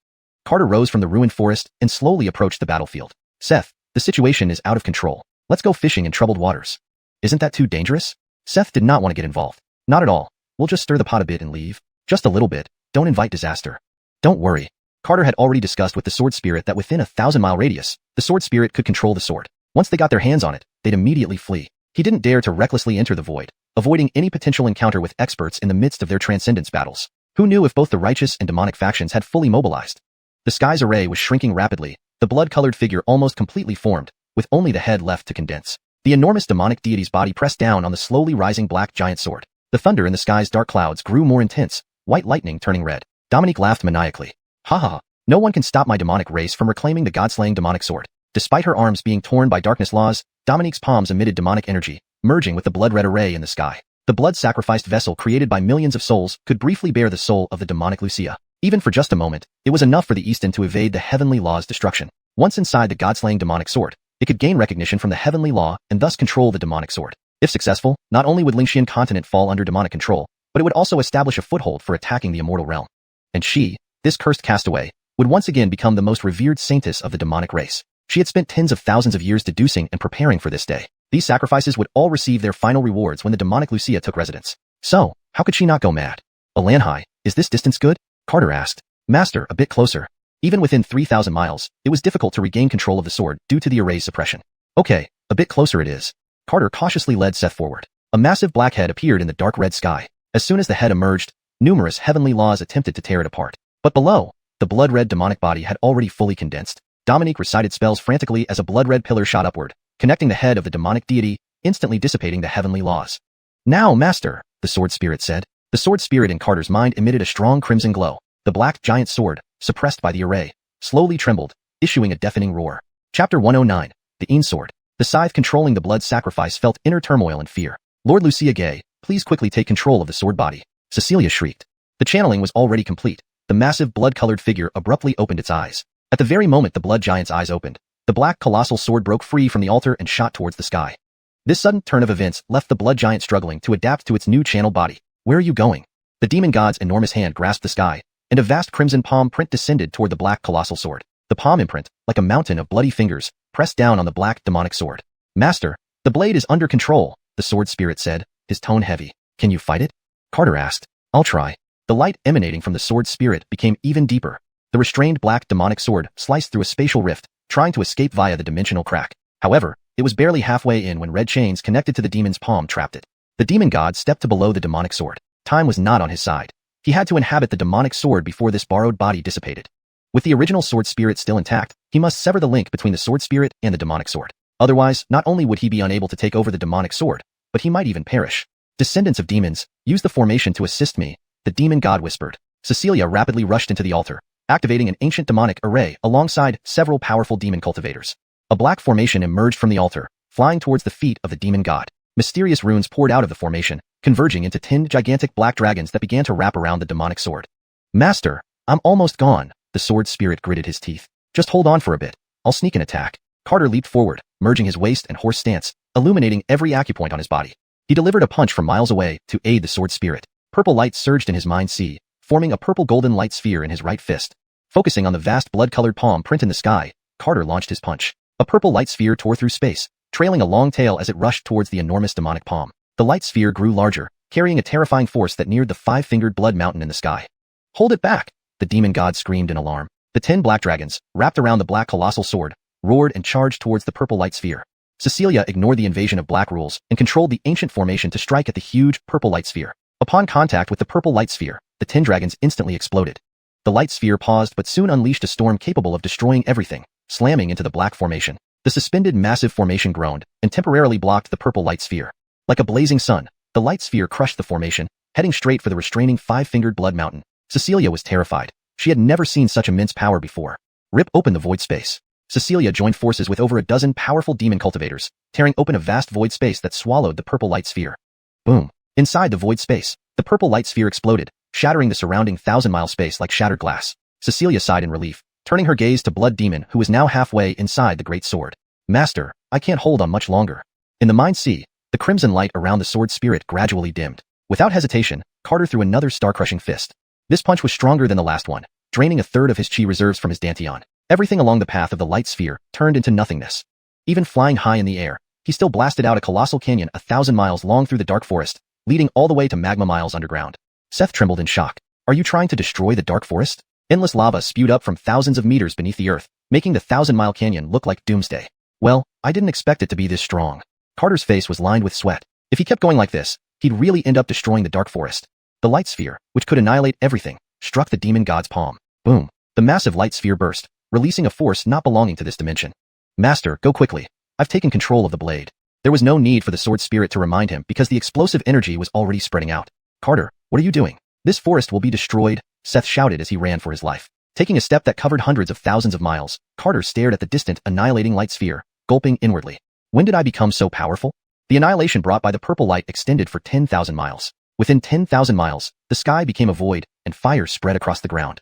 Carter rose from the ruined forest and slowly approached the battlefield. Seth, the situation is out of control. Let's go fishing in troubled waters. Isn't that too dangerous? Seth did not want to get involved. Not at all. We'll just stir the pot a bit and leave. Just a little bit. Don't invite disaster. Don't worry. Carter had already discussed with the sword spirit that within a 1,000-mile radius, the sword spirit could control the sword. Once they got their hands on it, they'd immediately flee. He didn't dare to recklessly enter the void, avoiding any potential encounter with experts in the midst of their transcendence battles. Who knew if both the righteous and demonic factions had fully mobilized? The sky's array was shrinking rapidly, the blood-colored figure almost completely formed, with only the head left to condense. The enormous demonic deity's body pressed down on the slowly rising black giant sword. The thunder in the sky's dark clouds grew more intense, white lightning turning red. Dominique laughed maniacally. Ha ha, no one can stop my demonic race from reclaiming the god-slaying demonic sword. Despite her arms being torn by darkness laws, Dominique's palms emitted demonic energy, merging with the blood-red array in the sky. The blood-sacrificed vessel created by millions of souls could briefly bear the soul of the demonic Wuxia. Even for just a moment, it was enough for the Easton to evade the heavenly law's destruction. Once inside the god-slaying demonic sword, it could gain recognition from the heavenly law and thus control the demonic sword. If successful, not only would Lingshian continent fall under demonic control, but it would also establish a foothold for attacking the immortal realm. And she, this cursed castaway, would once again become the most revered saintess of the demonic race. She had spent tens of thousands of years deducing and preparing for this day. These sacrifices would all receive their final rewards when the demonic Wuxia took residence. So, how could she not go mad? Alanhai, is this distance good? Carter asked. Master, a bit closer. Even within 3,000 miles, it was difficult to regain control of the sword due to the array's suppression. Okay, a bit closer it is. Carter cautiously led Seth forward. A massive black head appeared in the dark red sky. As soon as the head emerged, numerous heavenly laws attempted to tear it apart. But below, the blood-red demonic body had already fully condensed. Dominique recited spells frantically as a blood-red pillar shot upward, connecting the head of the demonic deity, instantly dissipating the heavenly laws. Now, master, the sword spirit said. The sword spirit in Carter's mind emitted a strong crimson glow. The black giant sword, suppressed by the array, slowly trembled, issuing a deafening roar. Chapter 109, The Een Sword. The scythe controlling the blood sacrifice felt inner turmoil and fear. Lord Wuxia Gay, please quickly take control of the sword body. Cecilia shrieked. The channeling was already complete. The massive blood-colored figure abruptly opened its eyes. At the very moment the blood giant's eyes opened, the black colossal sword broke free from the altar and shot towards the sky. This sudden turn of events left the blood giant struggling to adapt to its new channel body. Where are you going? The demon god's enormous hand grasped the sky, and a vast crimson palm print descended toward the black colossal sword. The palm imprint, like a mountain of bloody fingers, pressed down on the black demonic sword. Master, the blade is under control, the sword spirit said, his tone heavy. Can you fight it? Carter asked. I'll try. The light emanating from the sword spirit became even deeper. The restrained black demonic sword sliced through a spatial rift, trying to escape via the dimensional crack. However, it was barely halfway in when red chains connected to the demon's palm trapped it. The demon god stepped to below the demonic sword. Time was not on his side. He had to inhabit the demonic sword before this borrowed body dissipated. With the original sword spirit still intact, he must sever the link between the sword spirit and the demonic sword. Otherwise, not only would he be unable to take over the demonic sword, but he might even perish. Descendants of demons, use the formation to assist me, the demon god whispered. Cecilia rapidly rushed into the altar, activating an ancient demonic array alongside several powerful demon cultivators. A black formation emerged from the altar, flying towards the feet of the demon god. Mysterious runes poured out of the formation, converging into 10 gigantic black dragons that began to wrap around the demonic sword. Master, I'm almost gone, the sword spirit gritted his teeth. Just hold on for a bit. I'll sneak an attack. Carter leaped forward, merging his waist and horse stance, illuminating every acupoint on his body. He delivered a punch from miles away to aid the sword spirit. Purple light surged in his mind sea, forming a purple-golden light sphere in his right fist. Focusing on the vast blood-colored palm print in the sky, Carter launched his punch. A purple light sphere tore through space, trailing a long tail as it rushed towards the enormous demonic palm. The light sphere grew larger, carrying a terrifying force that neared the 5-fingered blood mountain in the sky. Hold it back! The demon god screamed in alarm. The 10 black dragons, wrapped around the black colossal sword, roared and charged towards the purple light sphere. Cecilia ignored the invasion of black rules and controlled the ancient formation to strike at the huge purple light sphere. Upon contact with the purple light sphere, the 10 dragons instantly exploded. The light sphere paused but soon unleashed a storm capable of destroying everything, slamming into the black formation. The suspended massive formation groaned and temporarily blocked the purple light sphere. Like a blazing sun, the light sphere crushed the formation, heading straight for the restraining 5-fingered blood mountain. Cecilia was terrified. She had never seen such immense power before. Rip open the void space. Cecilia joined forces with over a dozen powerful demon cultivators, tearing open a vast void space that swallowed the purple light sphere. Boom. Inside the void space, the purple light sphere exploded, shattering the surrounding 1,000-mile space like shattered glass. Cecilia sighed in relief, turning her gaze to Blood Demon who was now halfway inside the great sword. Master, I can't hold on much longer. In the mind sea, the crimson light around the sword spirit gradually dimmed. Without hesitation, Carter threw another star-crushing fist. This punch was stronger than the last one, draining a third of his chi reserves from his dantian. Everything along the path of the light sphere turned into nothingness. Even flying high in the air, he still blasted out a colossal canyon 1,000 miles long through the dark forest, leading all the way to magma miles underground. Seth trembled in shock. Are you trying to destroy the dark forest? Endless lava spewed up from thousands of meters beneath the earth, making the 1,000-mile canyon look like doomsday. Well, I didn't expect it to be this strong. Carter's face was lined with sweat. If he kept going like this, he'd really end up destroying the dark forest. The light sphere, which could annihilate everything, struck the demon god's palm. Boom. The massive light sphere burst, releasing a force not belonging to this dimension. Master, go quickly. I've taken control of the blade. There was no need for the sword spirit to remind him because the explosive energy was already spreading out. Carter, what are you doing? This forest will be destroyed, Seth shouted as he ran for his life. Taking a step that covered hundreds of thousands of miles, Carter stared at the distant, annihilating light sphere, gulping inwardly. When did I become so powerful? The annihilation brought by the purple light extended for 10,000 miles. Within 10,000 miles, the sky became a void, and fire spread across the ground.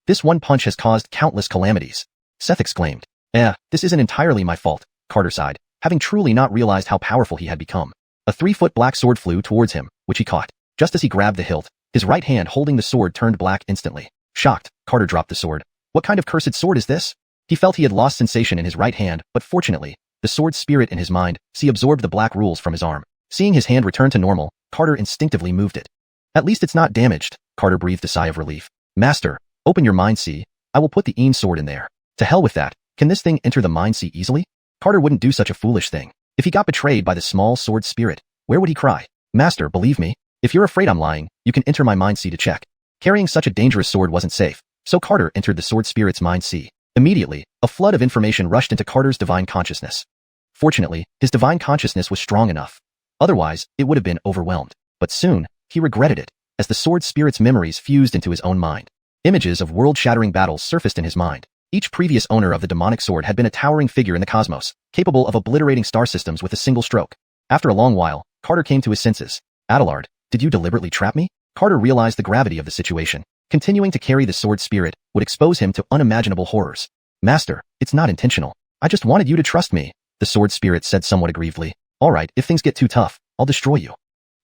This one punch has caused countless calamities. Seth exclaimed. This isn't entirely my fault, Carter sighed, having truly not realized how powerful he had become. A 3-foot black sword flew towards him, which he caught. Just as he grabbed the hilt, his right hand holding the sword turned black instantly. Shocked, Carter dropped the sword. What kind of cursed sword is this? He felt he had lost sensation in his right hand, but fortunately, the sword spirit in his mind, absorbed the black rules from his arm. Seeing his hand return to normal, Carter instinctively moved it. At least it's not damaged, Carter breathed a sigh of relief. Master, open your mind sea. I will put the sword in there. To hell with that. Can this thing enter the mind sea easily? Carter wouldn't do such a foolish thing. If he got betrayed by the small sword spirit, where would he cry? Master, believe me. If you're afraid I'm lying, you can enter my mind sea to check. Carrying such a dangerous sword wasn't safe, so Carter entered the sword spirit's mind sea. Immediately, a flood of information rushed into Carter's divine consciousness. Fortunately, his divine consciousness was strong enough. Otherwise, it would have been overwhelmed. But soon, he regretted it, as the sword spirit's memories fused into his own mind. Images of world-shattering battles surfaced in his mind. Each previous owner of the demonic sword had been a towering figure in the cosmos, capable of obliterating star systems with a single stroke. After a long while, Carter came to his senses. Adelard, did you deliberately trap me? Carter realized the gravity of the situation. Continuing to carry the sword spirit would expose him to unimaginable horrors. Master, it's not intentional. I just wanted you to trust me, the sword spirit said somewhat aggrievedly. All right, if things get too tough, I'll destroy you.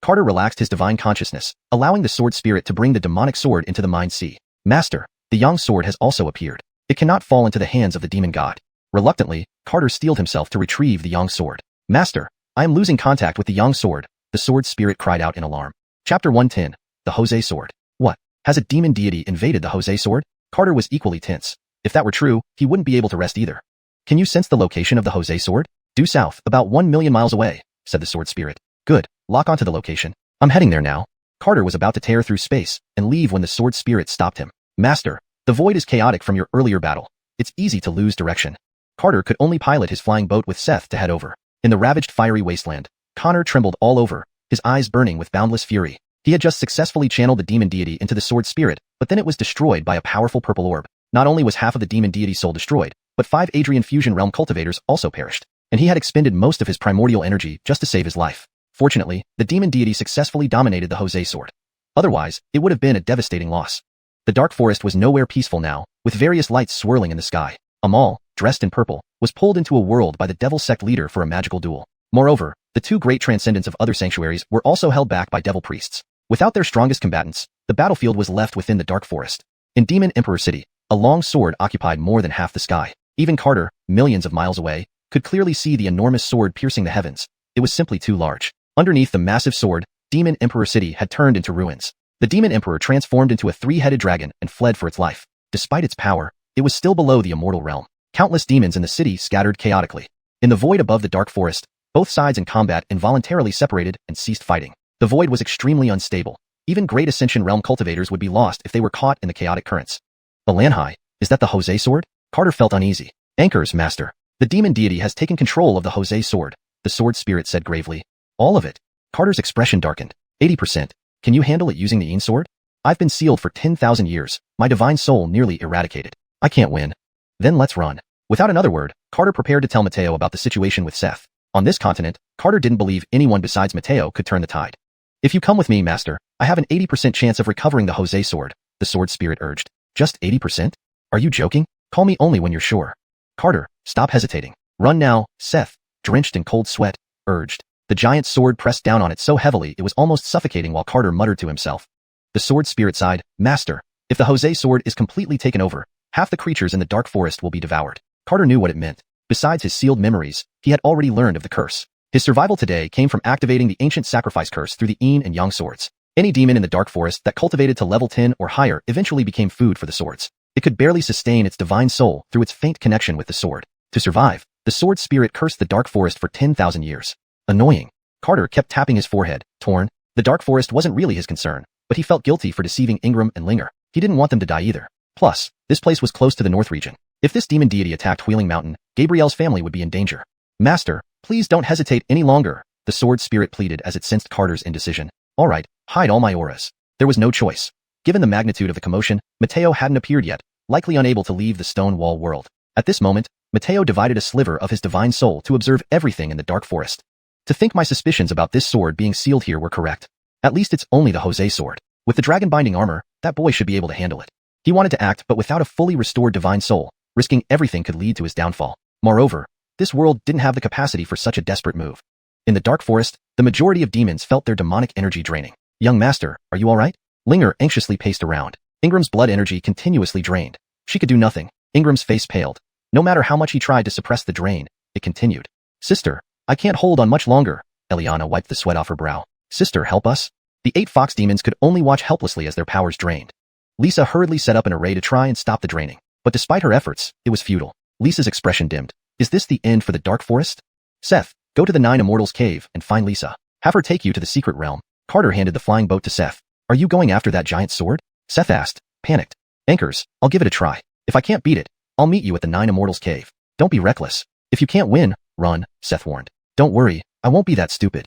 Carter relaxed his divine consciousness, allowing the sword spirit to bring the demonic sword into the mind sea. Master, the Yang sword has also appeared. It cannot fall into the hands of the demon god. Reluctantly, Carter steeled himself to retrieve the Yang sword. Master, I am losing contact with the Yang sword, the sword spirit cried out in alarm. Chapter 110, the Jose sword. What? Has a demon deity invaded the Jose sword? Carter was equally tense. If that were true, he wouldn't be able to rest either. Can you sense the location of the Jose sword? Due south, about 1 million miles away, said the sword spirit. Good, lock onto the location. I'm heading there now. Carter was about to tear through space and leave when the sword spirit stopped him. Master, the void is chaotic from your earlier battle. It's easy to lose direction. Carter could only pilot his flying boat with Seth to head over. In the ravaged fiery wasteland, Connor trembled all over, his eyes burning with boundless fury. He had just successfully channeled the demon deity into the sword spirit, but then it was destroyed by a powerful purple orb. Not only was half of the demon deity's soul destroyed, but 5 Adrian fusion realm cultivators also perished, and he had expended most of his primordial energy just to save his life. Fortunately, the demon deity successfully dominated the Jose sword. Otherwise, it would have been a devastating loss. The dark forest was nowhere peaceful now, with various lights swirling in the sky. Amal, dressed in purple, was pulled into a world by the devil sect leader for a magical duel. Moreover, the 2 great transcendents of other sanctuaries were also held back by devil priests. Without their strongest combatants, the battlefield was left within the dark forest. In Demon Emperor City, a long sword occupied more than half the sky. Even Carter, millions of miles away, could clearly see the enormous sword piercing the heavens. It was simply too large. Underneath the massive sword, Demon Emperor City had turned into ruins. The Demon Emperor transformed into a 3-headed dragon and fled for its life. Despite its power, it was still below the immortal realm. Countless demons in the city scattered chaotically. In the void above the dark forest, both sides in combat involuntarily separated and ceased fighting. The void was extremely unstable. Even great Ascension realm cultivators would be lost if they were caught in the chaotic currents. Balanhai, is that the Jose sword? Carter felt uneasy. Anchors, master. The demon deity has taken control of the Jose sword, the sword spirit said gravely. All of it. Carter's expression darkened. 80%. Can you handle it using the sword? I've been sealed for 10,000 years, my divine soul nearly eradicated. I can't win. Then let's run. Without another word, Carter prepared to tell Mateo about the situation with Seth. On this continent, Carter didn't believe anyone besides Mateo could turn the tide. If you come with me, master, I have an 80% chance of recovering the Jose sword, the sword spirit urged. Just 80%? Are you joking? Call me only when you're sure. Carter, stop hesitating. Run now, Seth, drenched in cold sweat, urged. The giant sword pressed down on it so heavily it was almost suffocating while Carter muttered to himself. The sword spirit sighed, Master, if the Jose sword is completely taken over, half the creatures in the dark forest will be devoured. Carter knew what it meant. Besides his sealed memories, he had already learned of the curse. His survival today came from activating the ancient sacrifice curse through the Yin and Yang swords. Any demon in the dark forest that cultivated to level 10 or higher eventually became food for the swords. It could barely sustain its divine soul through its faint connection with the sword. To survive, the sword spirit cursed the dark forest for 10,000 years. Annoying. Carter kept tapping his forehead, torn. The dark forest wasn't really his concern, but he felt guilty for deceiving Ingram and Linger. He didn't want them to die either. Plus, this place was close to the north region. If this demon deity attacked Wheeling Mountain, Gabriel's family would be in danger. Master, please don't hesitate any longer, the sword spirit pleaded as it sensed Carter's indecision. All right, hide all my auras. There was no choice. Given the magnitude of the commotion, Mateo hadn't appeared yet, likely unable to leave the stone wall world. At this moment, Mateo divided a sliver of his divine soul to observe everything in the dark forest. To think my suspicions about this sword being sealed here were correct. At least it's only the Jose sword. With the dragon binding armor, that boy should be able to handle it. He wanted to act, but without a fully restored divine soul, risking everything could lead to his downfall. Moreover, this world didn't have the capacity for such a desperate move. In the dark forest, the majority of demons felt their demonic energy draining. Young master, are you alright? Linger anxiously paced around. Ingram's blood energy continuously drained. She could do nothing. Ingram's face paled. No matter how much he tried to suppress the drain, it continued. Sister, I can't hold on much longer. Eliana wiped the sweat off her brow. Sister, help us. The 8 fox demons could only watch helplessly as their powers drained. Lisa hurriedly set up an array to try and stop the draining. But despite her efforts, it was futile. Lisa's expression dimmed. Is this the end for the dark forest? Seth, go to the 9 Immortals cave and find Lisa. Have her take you to the secret realm. Carter handed the flying boat to Seth. Are you going after that giant sword? Seth asked, panicked. Anchors, I'll give it a try. If I can't beat it, I'll meet you at the 9 Immortals cave. Don't be reckless. If you can't win, run, Seth warned. Don't worry, I won't be that stupid.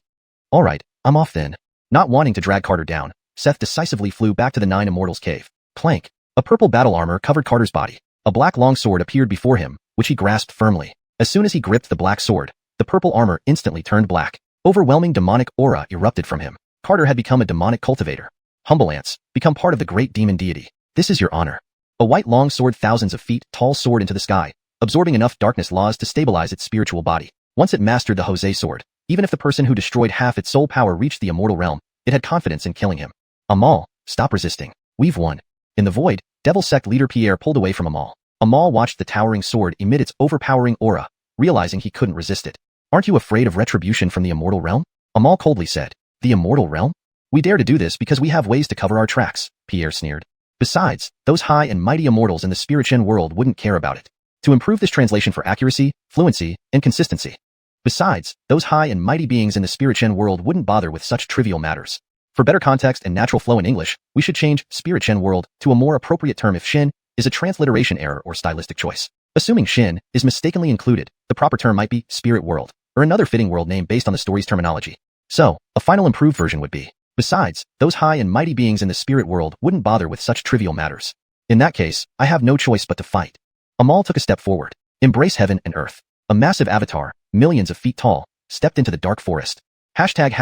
Alright, I'm off then. Not wanting to drag Carter down, Seth decisively flew back to the 9 Immortals cave. Clank. A purple battle armor covered Carter's body. A black long sword appeared before him, which he grasped firmly. As soon as he gripped the black sword, the purple armor instantly turned black. Overwhelming demonic aura erupted from him. Carter had become a demonic cultivator. Humble ants, become part of the great demon deity. This is your honor. A white long sword, thousands of feet tall, soared into the sky, absorbing enough darkness laws to stabilize its spiritual body. Once it mastered the Jose sword, even if the person who destroyed half its soul power reached the immortal realm, it had confidence in killing him. Amal, stop resisting. We've won. In the void, Devil Sect leader Pierre pulled away from Amal. Amal watched the towering sword emit its overpowering aura, realizing he couldn't resist it. Aren't you afraid of retribution from the immortal realm? Amal coldly said. The immortal realm? We dare to do this because we have ways to cover our tracks, Pierre sneered. Besides, those high and mighty immortals in the Spirit-Gen world wouldn't care about it. To improve this translation for accuracy, fluency, and consistency. Besides, those high and mighty beings in the Spirit-Gen world wouldn't bother with such trivial matters. For better context and natural flow in English, we should change Spirit-Gen world to a more appropriate term if Shin is a transliteration error or stylistic choice. Assuming Shin is mistakenly included, the proper term might be Spirit World, or another fitting world name based on the story's terminology. So, a final improved version would be, besides, those high and mighty beings in the spirit world wouldn't bother with such trivial matters. In that case, I have no choice but to fight. Amal took a step forward. Embrace heaven and earth. A massive avatar, millions of feet tall, stepped into the dark forest. Hashtag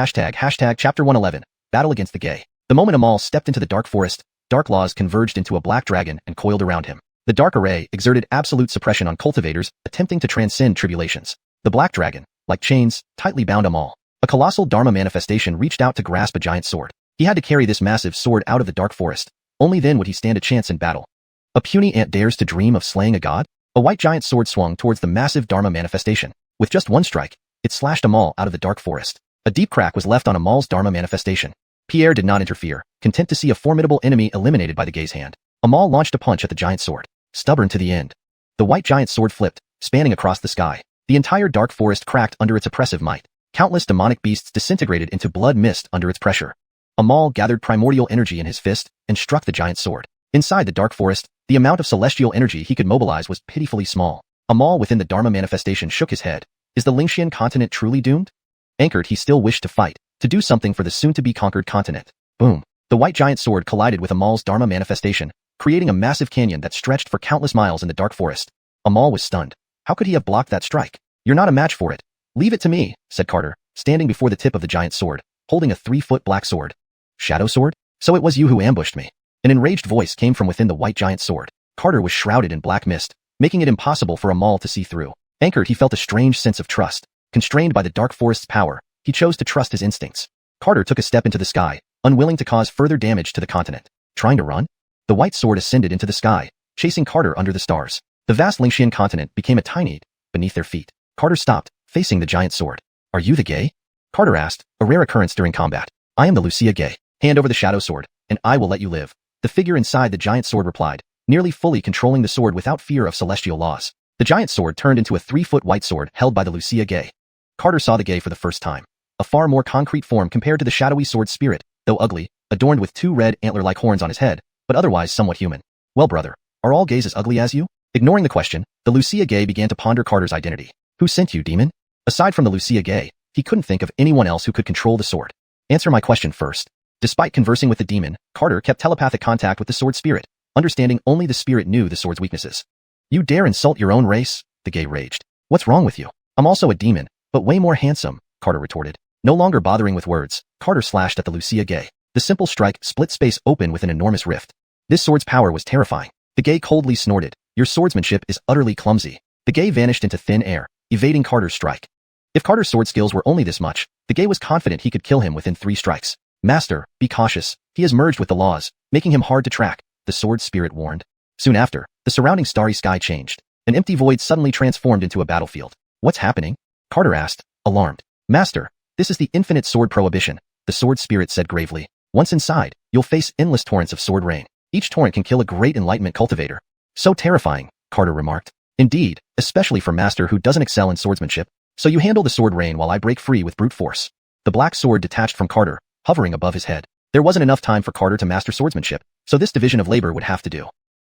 chapter 111, battle against the gay. The moment Amal stepped into the dark forest, dark laws converged into a black dragon and coiled around him. The dark array exerted absolute suppression on cultivators attempting to transcend tribulations. The black dragon, like chains, tightly bound Amal. A colossal Dharma manifestation reached out to grasp a giant sword. He had to carry this massive sword out of the dark forest. Only then would he stand a chance in battle. A puny ant dares to dream of slaying a god? A white giant sword swung towards the massive Dharma manifestation. With just one strike, it slashed Amal out of the dark forest. A deep crack was left on Amal's Dharma manifestation. Pierre did not interfere, content to see a formidable enemy eliminated by the gay's hand. Amal launched a punch at the giant sword. Stubborn to the end. The white giant sword flipped, spanning across the sky. The entire dark forest cracked under its oppressive might. Countless demonic beasts disintegrated into blood mist under its pressure. Amal gathered primordial energy in his fist and struck the giant sword. Inside the dark forest, the amount of celestial energy he could mobilize was pitifully small. Amal within the Dharma manifestation shook his head. Is the Xianxia continent truly doomed? Anchored, he still wished to fight, to do something for the soon-to-be-conquered continent. Boom. The white giant sword collided with Amal's Dharma manifestation, creating a massive canyon that stretched for countless miles in the dark forest. Amal was stunned. How could he have blocked that strike? You're not a match for it. Leave it to me, said Carter, standing before the tip of the giant sword, holding a 3-foot black sword. Shadow sword? So it was you who ambushed me. An enraged voice came from within the white giant sword. Carter was shrouded in black mist, making it impossible for Amal to see through. Anchored, he felt a strange sense of trust. Constrained by the dark forest's power, he chose to trust his instincts. Carter took a step into the sky, unwilling to cause further damage to the continent. Trying to run? The white sword ascended into the sky, chasing Carter under the stars. The vast Xianxia continent became a tiny beneath their feet. Carter stopped, facing the giant sword. Are you the gay? Carter asked, a rare occurrence during combat. I am the Wuxia gay. Hand over the shadow sword, and I will let you live. The figure inside the giant sword replied, nearly fully controlling the sword without fear of celestial laws. The giant sword turned into a 3-foot white sword held by the Wuxia gay. Carter saw the gay for the first time. A far more concrete form compared to the shadowy sword spirit, though ugly, adorned with 2 red antler-like horns on his head, but otherwise somewhat human. Well, brother, are all gays as ugly as you? Ignoring the question, the Wuxia gay began to ponder Carter's identity. Who sent you, demon? Aside from the Wuxia gay, he couldn't think of anyone else who could control the sword. Answer my question first. Despite conversing with the demon, Carter kept telepathic contact with the sword spirit, understanding only the spirit knew the sword's weaknesses. You dare insult your own race? The gay raged. What's wrong with you? I'm also a demon, but way more handsome, Carter retorted. No longer bothering with words, Carter slashed at the Wuxia gay. The simple strike split space open with an enormous rift. This sword's power was terrifying. The gay coldly snorted. Your swordsmanship is utterly clumsy. The gay vanished into thin air, evading Carter's strike. If Carter's sword skills were only this much, the gay was confident he could kill him within 3 strikes. Master, be cautious. He has merged with the laws, making him hard to track, the sword spirit warned. Soon after, the surrounding starry sky changed. An empty void suddenly transformed into a battlefield. What's happening? Carter asked, alarmed. Master, this is the infinite sword prohibition, the sword spirit said gravely. Once inside, you'll face endless torrents of sword rain. Each torrent can kill a great enlightenment cultivator. So terrifying, Carter remarked. Indeed, especially for Master who doesn't excel in swordsmanship. So you handle the sword rain while I break free with brute force. The black sword detached from Carter, hovering above his head. There wasn't enough time for Carter to master swordsmanship, so this division of labor would have to do.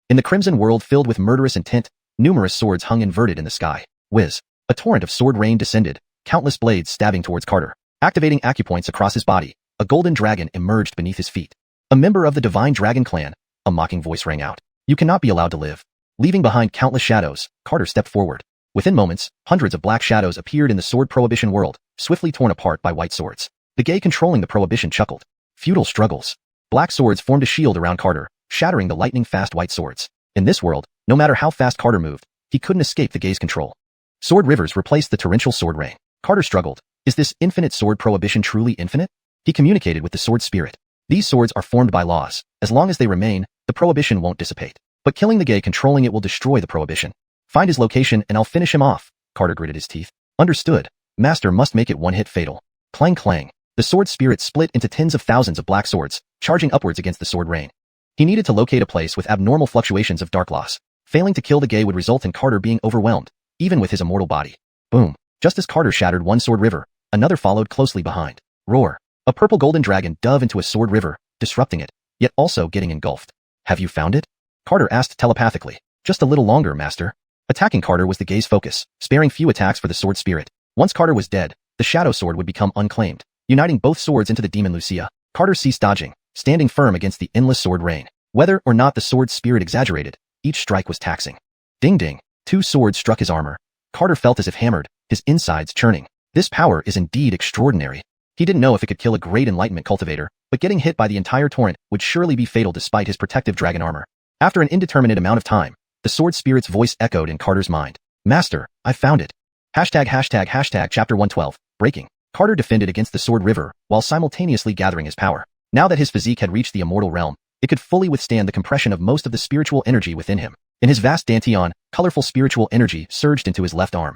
In the crimson world filled with murderous intent, numerous swords hung inverted in the sky. Whiz. A torrent of sword rain descended, countless blades stabbing towards Carter. Activating acupoints across his body, a golden dragon emerged beneath his feet. A member of the Divine Dragon Clan, a mocking voice rang out. You cannot be allowed to live. Leaving behind countless shadows, Carter stepped forward. Within moments, hundreds of black shadows appeared in the sword prohibition world, swiftly torn apart by white swords. The gay controlling the prohibition chuckled. Futile struggles. Black swords formed a shield around Carter, shattering the lightning-fast white swords. In this world, no matter how fast Carter moved, he couldn't escape the gay's control. Sword rivers replaced the torrential sword rain. Carter struggled. Is this infinite sword prohibition truly infinite? He communicated with the sword spirit. These swords are formed by laws. As long as they remain, the prohibition won't dissipate. But killing the gay controlling it will destroy the prohibition. Find his location and I'll finish him off. Carter gritted his teeth. Understood. Master must make it one hit fatal. Clang clang. The sword spirit split into tens of thousands of black swords, charging upwards against the sword rain. He needed to locate a place with abnormal fluctuations of dark loss. Failing to kill the gay would result in Carter being overwhelmed, even with his immortal body. Boom. Just as Carter shattered one sword river, another followed closely behind. Roar. A purple golden dragon dove into a sword river, disrupting it, yet also getting engulfed. Have you found it? Carter asked telepathically. Just a little longer, Master. Attacking Carter was the gay's focus, sparing few attacks for the sword spirit. Once Carter was dead, the shadow sword would become unclaimed. Uniting both swords into the demon Wuxia, Carter ceased dodging, standing firm against the endless sword rain. Whether or not the sword spirit exaggerated, each strike was taxing. Ding ding. 2 swords struck his armor. Carter felt as if hammered, his insides churning. This power is indeed extraordinary. He didn't know if it could kill a great enlightenment cultivator, but getting hit by the entire torrent would surely be fatal despite his protective dragon armor. After an indeterminate amount of time, the sword spirit's voice echoed in Carter's mind. Master, I found it. Chapter 112, Breaking. Carter defended against the sword river, while simultaneously gathering his power. Now that his physique had reached the immortal realm, it could fully withstand the compression of most of the spiritual energy within him. In his vast dantian, colorful spiritual energy surged into his left arm.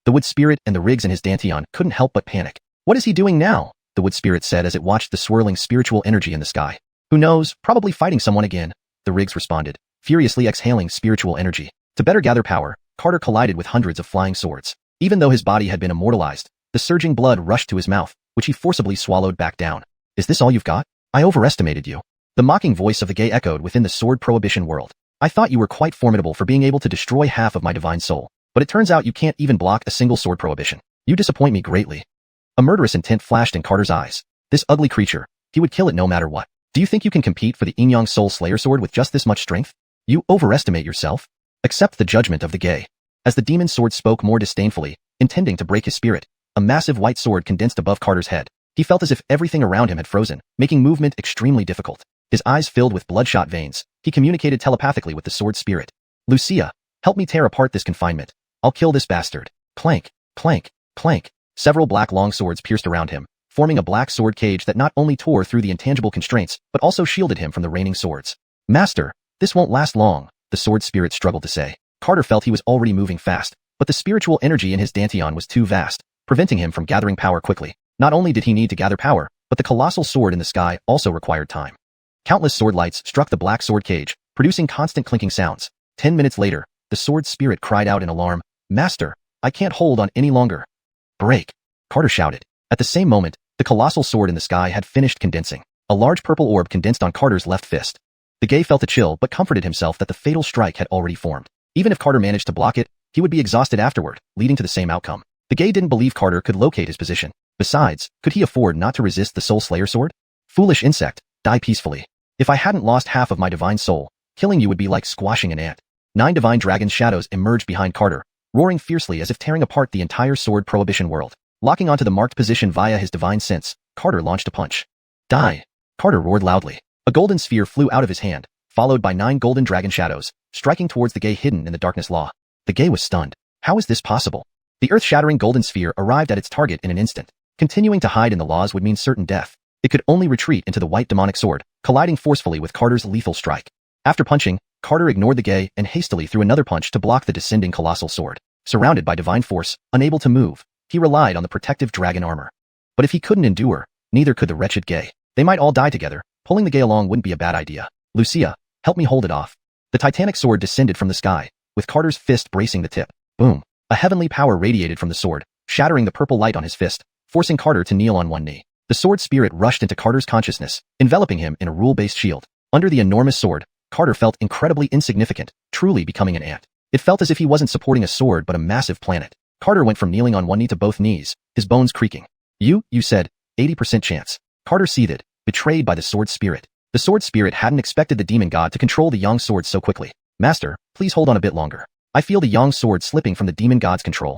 The wood spirit and the rigs in his dantian couldn't help but panic. What is he doing now? The wood spirit said as it watched the swirling spiritual energy in the sky. Who knows, probably fighting someone again, the rigs responded, furiously exhaling spiritual energy. To better gather power, Carter collided with hundreds of flying swords. Even though his body had been immortalized, the surging blood rushed to his mouth, which he forcibly swallowed back down. Is this all you've got? I overestimated you. The mocking voice of the gay echoed within the sword prohibition world. I thought you were quite formidable for being able to destroy half of my divine soul, but it turns out you can't even block a single sword prohibition. You disappoint me greatly. A murderous intent flashed in Carter's eyes. This ugly creature, he would kill it no matter what. Do you think you can compete for the Yin-Yang Soul Slayer sword with just this much strength? You overestimate yourself. Accept the judgment of the gay. As the demon sword spoke more disdainfully, intending to break his spirit, a massive white sword condensed above Carter's head. He felt as if everything around him had frozen, making movement extremely difficult. His eyes filled with bloodshot veins, he communicated telepathically with the sword spirit. Wuxia, help me tear apart this confinement. I'll kill this bastard. Clank, clank, clank. Several black long swords pierced around him, forming a black sword cage that not only tore through the intangible constraints, but also shielded him from the raining swords. Master, this won't last long, the sword spirit struggled to say. Carter felt he was already moving fast, but the spiritual energy in his dantian was too vast, preventing him from gathering power quickly. Not only did he need to gather power, but the colossal sword in the sky also required time. Countless sword lights struck the black sword cage, producing constant clinking sounds. 10 minutes later, the sword spirit cried out in alarm, Master, I can't hold on any longer. Break! Carter shouted. At the same moment, the colossal sword in the sky had finished condensing. A large purple orb condensed on Carter's left fist. The gay felt a chill but comforted himself that the fatal strike had already formed. Even if Carter managed to block it, he would be exhausted afterward, leading to the same outcome. The gay didn't believe Carter could locate his position. Besides, could he afford not to resist the Soul Slayer sword? Foolish insect, die peacefully. If I hadn't lost half of my divine soul, Killing you would be like squashing an ant. 9 divine dragon's shadows emerged behind Carter, roaring fiercely as if tearing apart the entire sword prohibition world. Locking onto the marked position via his divine sense, Carter launched a punch. Die! Carter roared loudly. A golden sphere flew out of his hand, followed by 9 golden dragon shadows, striking towards the Gay hidden in the darkness law. The Gay was stunned. How is this possible? The earth-shattering golden sphere arrived at its target in an instant. Continuing to hide in the laws would mean certain death. It could only retreat into the white demonic sword, colliding forcefully with Carter's lethal strike. After punching, Carter ignored the Gay and hastily threw another punch to block the descending colossal sword. Surrounded by divine force, unable to move, he relied on the protective dragon armor. But if he couldn't endure, neither could the wretched Gay. They might all die together. Pulling the Gay along wouldn't be a bad idea. Wuxia, help me hold it off. The titanic sword descended from the sky, with Carter's fist bracing the tip. Boom. A heavenly power radiated from the sword, shattering the purple light on his fist, forcing Carter to kneel on one knee. The sword spirit rushed into Carter's consciousness, enveloping him in a rule-based shield. Under the enormous sword, Carter felt incredibly insignificant, truly becoming an ant. It felt as if he wasn't supporting a sword but a massive planet. Carter went from kneeling on one knee to both knees, his bones creaking. You said, 80% chance. Carter seethed, betrayed by the sword spirit. The sword spirit hadn't expected the demon god to control the Yang sword so quickly. Master, please hold on a bit longer. I feel the Yang sword slipping from the demon god's control.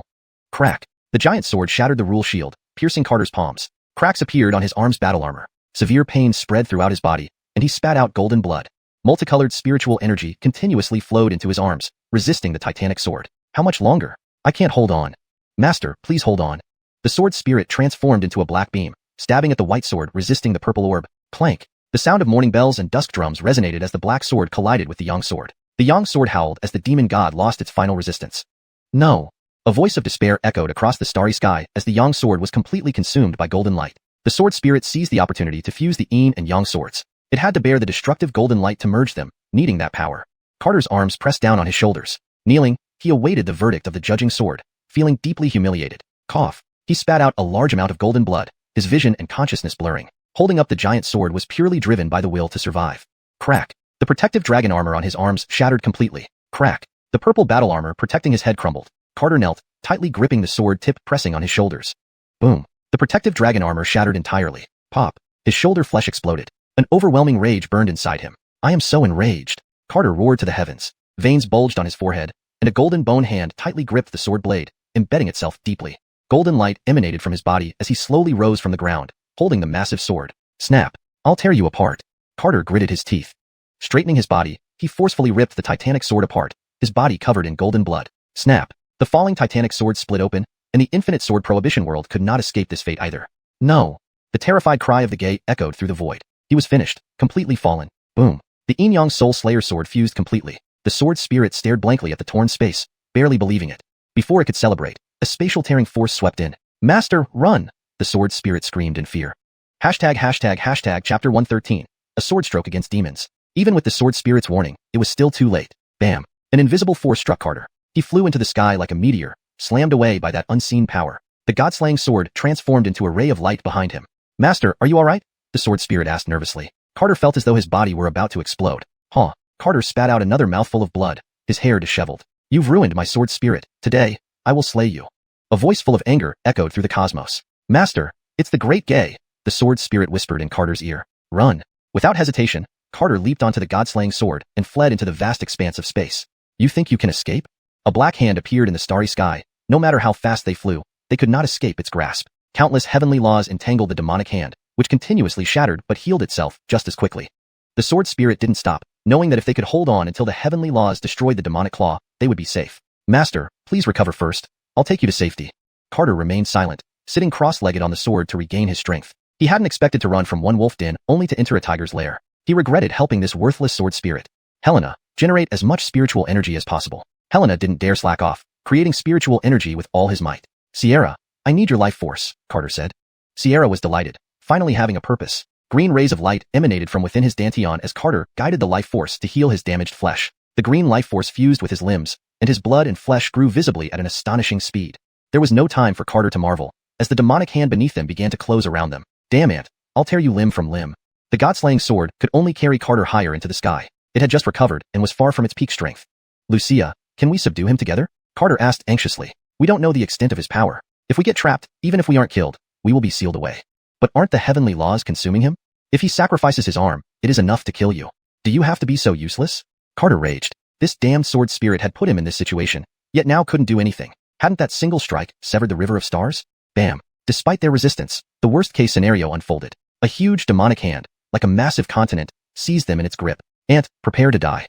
Crack. The giant sword shattered the rule shield, piercing Carter's palms. Cracks appeared on his arm's battle armor. Severe pain spread throughout his body, and he spat out golden blood. Multicolored spiritual energy continuously flowed into his arms, resisting the titanic sword. How much longer? I can't hold on. Master, please hold on. The sword spirit transformed into a black beam, stabbing at the white sword, resisting the purple orb. Clank. The sound of morning bells and dusk drums resonated as the black sword collided with the Yang sword. The Yang sword howled as the demon god lost its final resistance. No. A voice of despair echoed across the starry sky as the Yang sword was completely consumed by golden light. The sword spirit seized the opportunity to fuse the Yin and Yang swords. It had to bear the destructive golden light to merge them, needing that power. Carter's arms pressed down on his shoulders. Kneeling, he awaited the verdict of the judging sword, feeling deeply humiliated. Cough. He spat out a large amount of golden blood, his vision and consciousness blurring. Holding up the giant sword was purely driven by the will to survive. Crack. The protective dragon armor on his arms shattered completely. Crack. The purple battle armor protecting his head crumbled. Carter knelt, tightly gripping the sword tip pressing on his shoulders. Boom. The protective dragon armor shattered entirely. Pop. His shoulder flesh exploded. An overwhelming rage burned inside him. I am so enraged. Carter roared to the heavens. Veins bulged on his forehead, and a golden bone hand tightly gripped the sword blade, embedding itself deeply. Golden light emanated from his body as he slowly rose from the ground, holding the massive sword. Snap. I'll tear you apart. Carter gritted his teeth. Straightening his body, he forcefully ripped the titanic sword apart, his body covered in golden blood. Snap. The falling titanic sword split open, and the infinite sword prohibition world could not escape this fate either. No. The terrified cry of the Gay echoed through the void. He was finished, completely fallen. Boom. The Yin Yang Soul Slayer sword fused completely. The sword spirit stared blankly at the torn space, barely believing it. Before it could celebrate, a spatial tearing force swept in. Master, run! The sword spirit screamed in fear. Chapter 113. A sword stroke against demons. Even with the sword spirit's warning, it was still too late. Bam. An invisible force struck Carter. He flew into the sky like a meteor, slammed away by that unseen power. The god-slaying sword transformed into a ray of light behind him. Master, are you alright? The sword spirit asked nervously. Carter felt as though his body were about to explode. Huh. Carter spat out another mouthful of blood, his hair disheveled. You've ruined my sword spirit. Today, I will slay you. A voice full of anger echoed through the cosmos. Master, it's the great Gay, the sword spirit whispered in Carter's ear. Run. Without hesitation, Carter leaped onto the god-slaying sword and fled into the vast expanse of space. You think you can escape? A black hand appeared in the starry sky. No matter how fast they flew, they could not escape its grasp. Countless heavenly laws entangled the demonic hand, which continuously shattered but healed itself just as quickly. The sword spirit didn't stop, knowing that if they could hold on until the heavenly laws destroyed the demonic claw, they would be safe. Master, please recover first. I'll take you to safety. Carter remained silent, sitting cross-legged on the sword to regain his strength. He hadn't expected to run from one wolf den only to enter a tiger's lair. He regretted helping this worthless sword spirit. Helena, generate as much spiritual energy as possible. Helena didn't dare slack off, creating spiritual energy with all his might. Sierra, I need your life force, Carter said. Sierra was delighted, finally having a purpose. Green rays of light emanated from within his dantian as Carter guided the life force to heal his damaged flesh. The green life force fused with his limbs, and his blood and flesh grew visibly at an astonishing speed. There was no time for Carter to marvel, as the demonic hand beneath them began to close around them. Damn ant, I'll tear you limb from limb. The god-slaying sword could only carry Carter higher into the sky. It had just recovered and was far from its peak strength. Wuxia, can we subdue him together? Carter asked anxiously. We don't know the extent of his power. If we get trapped, even if we aren't killed, we will be sealed away. But aren't the heavenly laws consuming him? If he sacrifices his arm, it is enough to kill you. Do you have to be so useless? Carter raged. This damned sword spirit had put him in this situation, yet now couldn't do anything. Hadn't that single strike severed the river of stars? Bam. Despite their resistance, the worst-case scenario unfolded. A huge demonic hand, like a massive continent, seized them in its grip. And, prepare to die.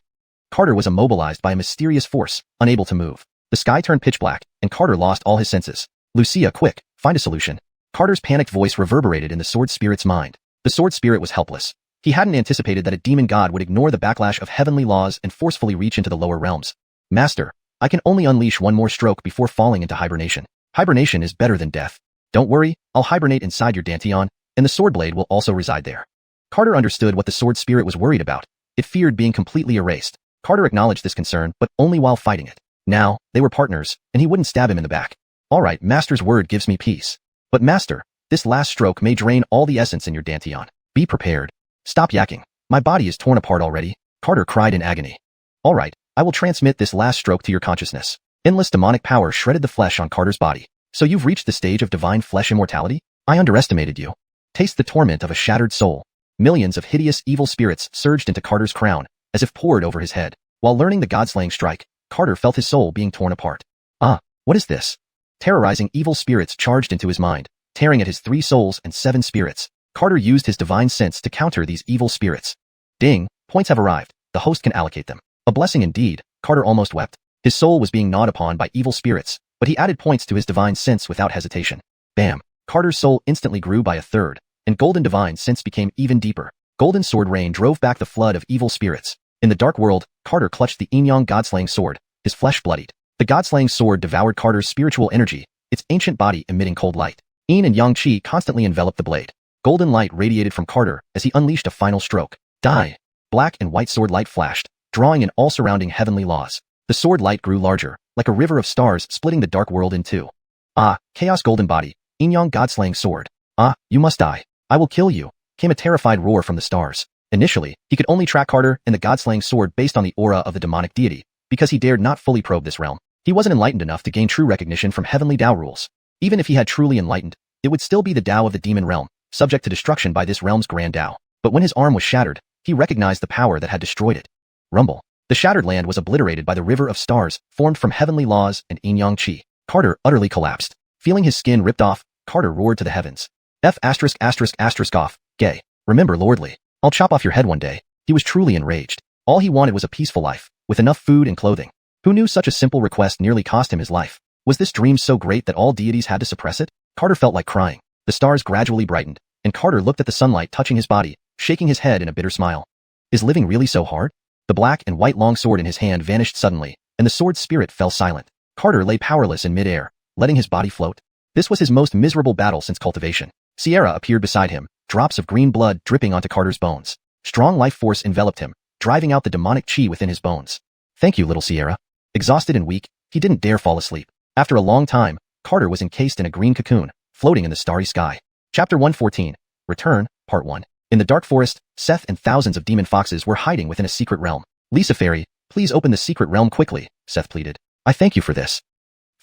Carter was immobilized by a mysterious force, unable to move. The sky turned pitch black, and Carter lost all his senses. Wuxia, quick, find a solution. Carter's panicked voice reverberated in the sword spirit's mind. The sword spirit was helpless. He hadn't anticipated that a demon god would ignore the backlash of heavenly laws and forcefully reach into the lower realms. Master, I can only unleash one more stroke before falling into hibernation. Hibernation is better than death. Don't worry, I'll hibernate inside your dantian, and the sword blade will also reside there. Carter understood what the sword spirit was worried about. It feared being completely erased. Carter acknowledged this concern, but only while fighting it. Now, they were partners, and he wouldn't stab him in the back. All right, Master's word gives me peace. But Master, this last stroke may drain all the essence in your dantian. Be prepared. Stop yakking. My body is torn apart already. Carter cried in agony. All right, I will transmit this last stroke to your consciousness. Endless demonic power shredded the flesh on Carter's body. So you've reached the stage of divine flesh immortality? I underestimated you. Taste the torment of a shattered soul. Millions of hideous evil spirits surged into Carter's crown, as if poured over his head. While learning the god-slaying strike, Carter felt his soul being torn apart. Ah, what is this? Terrorizing evil spirits charged into his mind, tearing at his 3 souls and 7 spirits. Carter used his divine sense to counter these evil spirits. Ding, points have arrived. The host can allocate them. A blessing indeed, Carter almost wept. His soul was being gnawed upon by evil spirits, but he added points to his divine sense without hesitation. Bam! Carter's soul instantly grew by a third, and golden divine sense became even deeper. Golden sword rain drove back the flood of evil spirits. In the dark world, Carter clutched the Yin-Yang god-slaying sword, his flesh bloodied. The god-slaying sword devoured Carter's spiritual energy, its ancient body emitting cold light. Yin and Yang Qi constantly enveloped the blade. Golden light radiated from Carter as he unleashed a final stroke. Die! Black and white sword light flashed, drawing in all surrounding heavenly laws. The sword light grew larger, like a river of stars splitting the dark world in two. Ah, chaos golden body, Yin-Yang god-slaying sword. Ah, you must die. I will kill you, came a terrified roar from the stars. Initially, he could only track Carter and the god-slaying sword based on the aura of the demonic deity, because he dared not fully probe this realm. He wasn't enlightened enough to gain true recognition from heavenly Tao rules. Even if he had truly enlightened, it would still be the Tao of the demon realm, subject to destruction by this realm's grand Tao. But when his arm was shattered, he recognized the power that had destroyed it. Rumble. The shattered land was obliterated by the river of stars, formed from heavenly laws and Yin-Yang Qi. Carter utterly collapsed. Feeling his skin ripped off, Carter roared to the heavens. Off, gay. Remember Lordly. I'll chop off your head one day. He was truly enraged. All he wanted was a peaceful life, with enough food and clothing. Who knew such a simple request nearly cost him his life? Was this dream so great that all deities had to suppress it? Carter felt like crying. The stars gradually brightened, and Carter looked at the sunlight touching his body, shaking his head in a bitter smile. Is living really so hard? The black and white long sword in his hand vanished suddenly, and the sword's spirit fell silent. Carter lay powerless in midair, letting his body float. This was his most miserable battle since cultivation. Sierra appeared beside him, drops of green blood dripping onto Carter's bones. Strong life force enveloped him, driving out the demonic chi within his bones. Thank you, little Sierra. Exhausted and weak, he didn't dare fall asleep. After a long time, Carter was encased in a green cocoon, floating in the starry sky. Chapter 114. Return, Part 1. In the dark forest, Seth and thousands of demon foxes were hiding within a secret realm. Lisa Fairy, please open the secret realm quickly, Seth pleaded. I thank you for this.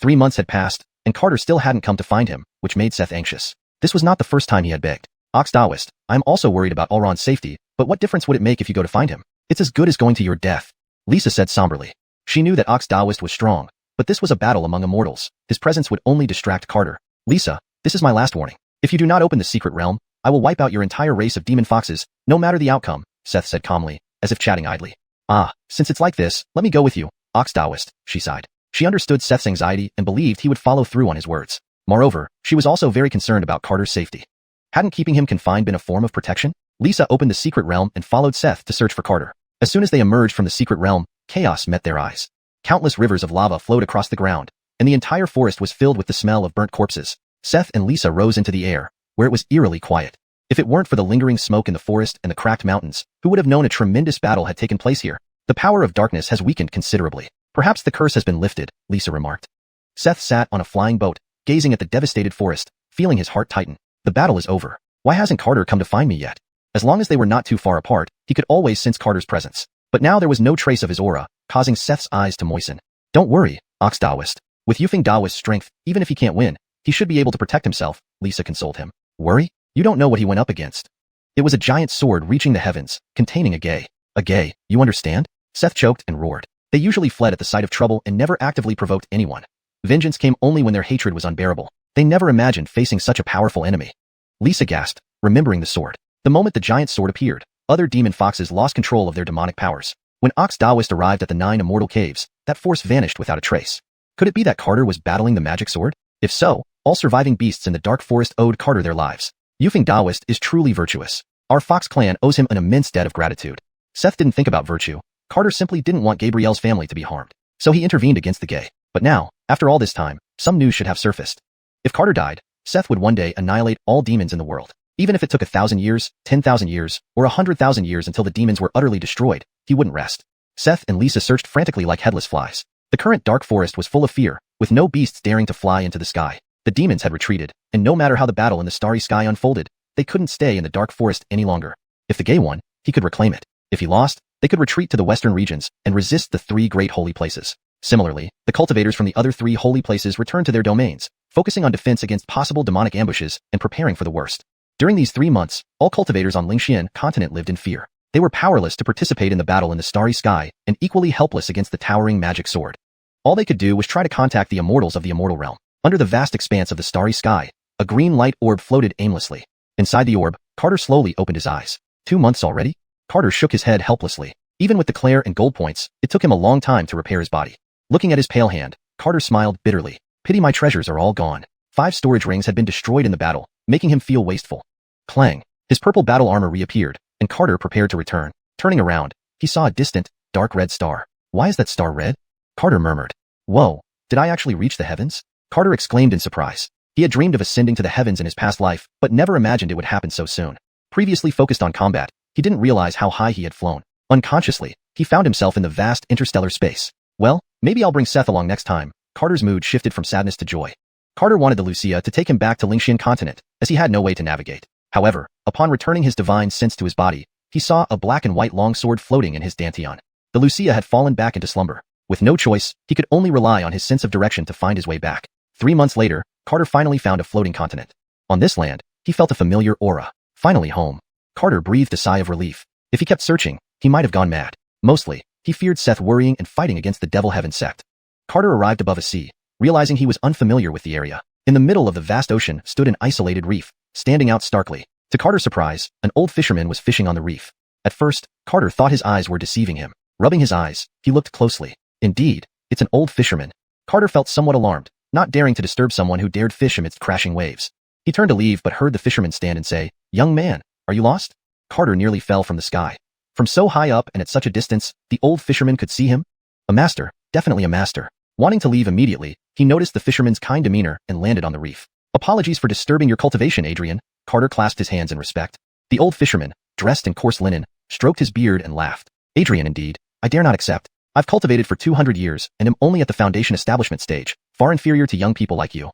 3 months had passed, and Carter still hadn't come to find him, which made Seth anxious. This was not the first time he had begged. Ox Taoist, I'm also worried about Elrond's safety, but what difference would it make if you go to find him? It's as good as going to your death, Lisa said somberly. She knew that Ox Taoist was strong, but this was a battle among immortals. His presence would only distract Carter. Lisa, this is my last warning. If you do not open the secret realm, I will wipe out your entire race of demon foxes, no matter the outcome, Seth said calmly, as if chatting idly. Ah, since it's like this, let me go with you, Ox Taoist, she sighed. She understood Seth's anxiety and believed he would follow through on his words. Moreover, she was also very concerned about Carter's safety. Hadn't keeping him confined been a form of protection? Lisa opened the secret realm and followed Seth to search for Carter. As soon as they emerged from the secret realm, chaos met their eyes. Countless rivers of lava flowed across the ground, and the entire forest was filled with the smell of burnt corpses. Seth and Lisa rose into the air, where it was eerily quiet. If it weren't for the lingering smoke in the forest and the cracked mountains, who would have known a tremendous battle had taken place here? The power of darkness has weakened considerably. Perhaps the curse has been lifted, Lisa remarked. Seth sat on a flying boat, gazing at the devastated forest, feeling his heart tighten. The battle is over. Why hasn't Carter come to find me yet? As long as they were not too far apart, he could always sense Carter's presence. But now there was no trace of his aura, causing Seth's eyes to moisten. Don't worry, Ox Taoist. With Yufeng Daoist's strength, even if he can't win, he should be able to protect himself, Lisa consoled him. Worry? You don't know what he went up against. It was a giant sword reaching the heavens, containing a gay. A gay, you understand? Seth choked and roared. They usually fled at the sight of trouble and never actively provoked anyone. Vengeance came only when their hatred was unbearable. They never imagined facing such a powerful enemy. Lisa gasped, remembering the sword. The moment the giant sword appeared, other demon foxes lost control of their demonic powers. When Ox Daoist arrived at the 9 immortal caves, that force vanished without a trace. Could it be that Carter was battling the magic sword? If so, all surviving beasts in the dark forest owed Carter their lives. Yufeng Daoist is truly virtuous. Our Fox clan owes him an immense debt of gratitude. Seth didn't think about virtue. Carter simply didn't want Gabrielle's family to be harmed. So he intervened against the gay. But now, after all this time, some news should have surfaced. If Carter died, Seth would one day annihilate all demons in the world. Even if it took 1,000 years, 10,000 years, or 100,000 years until the demons were utterly destroyed, he wouldn't rest. Seth and Lisa searched frantically like headless flies. The current dark forest was full of fear, with no beasts daring to fly into the sky. The demons had retreated, and no matter how the battle in the starry sky unfolded, they couldn't stay in the dark forest any longer. If the gay won, he could reclaim it. If he lost, they could retreat to the western regions and resist the 3 great holy places. Similarly, the cultivators from the other 3 holy places returned to their domains, focusing on defense against possible demonic ambushes and preparing for the worst. During these 3 months, all cultivators on Xianxia continent lived in fear. They were powerless to participate in the battle in the starry sky and equally helpless against the towering magic sword. All they could do was try to contact the immortals of the immortal realm. Under the vast expanse of the starry sky, a green light orb floated aimlessly. Inside the orb, Carter slowly opened his eyes. 2 months already? Carter shook his head helplessly. Even with the Claire and gold points, it took him a long time to repair his body. Looking at his pale hand, Carter smiled bitterly. Pity my treasures are all gone. 5 storage rings had been destroyed in the battle, making him feel wasteful. Clang. His purple battle armor reappeared, and Carter prepared to return. Turning around, he saw a distant, dark red star. Why is that star red? Carter murmured. Whoa, did I actually reach the heavens? Carter exclaimed in surprise. He had dreamed of ascending to the heavens in his past life, but never imagined it would happen so soon. Previously focused on combat, he didn't realize how high he had flown. Unconsciously, he found himself in the vast interstellar space. Well, maybe I'll bring Seth along next time. Carter's mood shifted from sadness to joy. Carter wanted the Wuxia to take him back to Xianxia continent, as he had no way to navigate. However, upon returning his divine sense to his body, he saw a black and white longsword floating in his dantian. The Wuxia had fallen back into slumber. With no choice, he could only rely on his sense of direction to find his way back. 3 months later, Carter finally found a floating continent. On this land, he felt a familiar aura. Finally home. Carter breathed a sigh of relief. If he kept searching, he might have gone mad. Mostly, he feared Seth worrying and fighting against the Devil Heaven sect. Carter arrived above a sea, realizing he was unfamiliar with the area. In the middle of the vast ocean stood an isolated reef, standing out starkly. To Carter's surprise, an old fisherman was fishing on the reef. At first, Carter thought his eyes were deceiving him. Rubbing his eyes, he looked closely. Indeed, it's an old fisherman. Carter felt somewhat alarmed, not daring to disturb someone who dared fish amidst crashing waves. He turned to leave but heard the fisherman stand and say, "Young man, are you lost?" Carter nearly fell from the sky. From so high up and at such a distance, the old fisherman could see him? A master, definitely a master. Wanting to leave immediately, he noticed the fisherman's kind demeanor and landed on the reef. "Apologies for disturbing your cultivation, Adrian." Carter clasped his hands in respect. The old fisherman, dressed in coarse linen, stroked his beard and laughed. "Adrian indeed, I dare not accept. I've cultivated for 200 years and am only at the foundation establishment stage, far inferior to young people like you."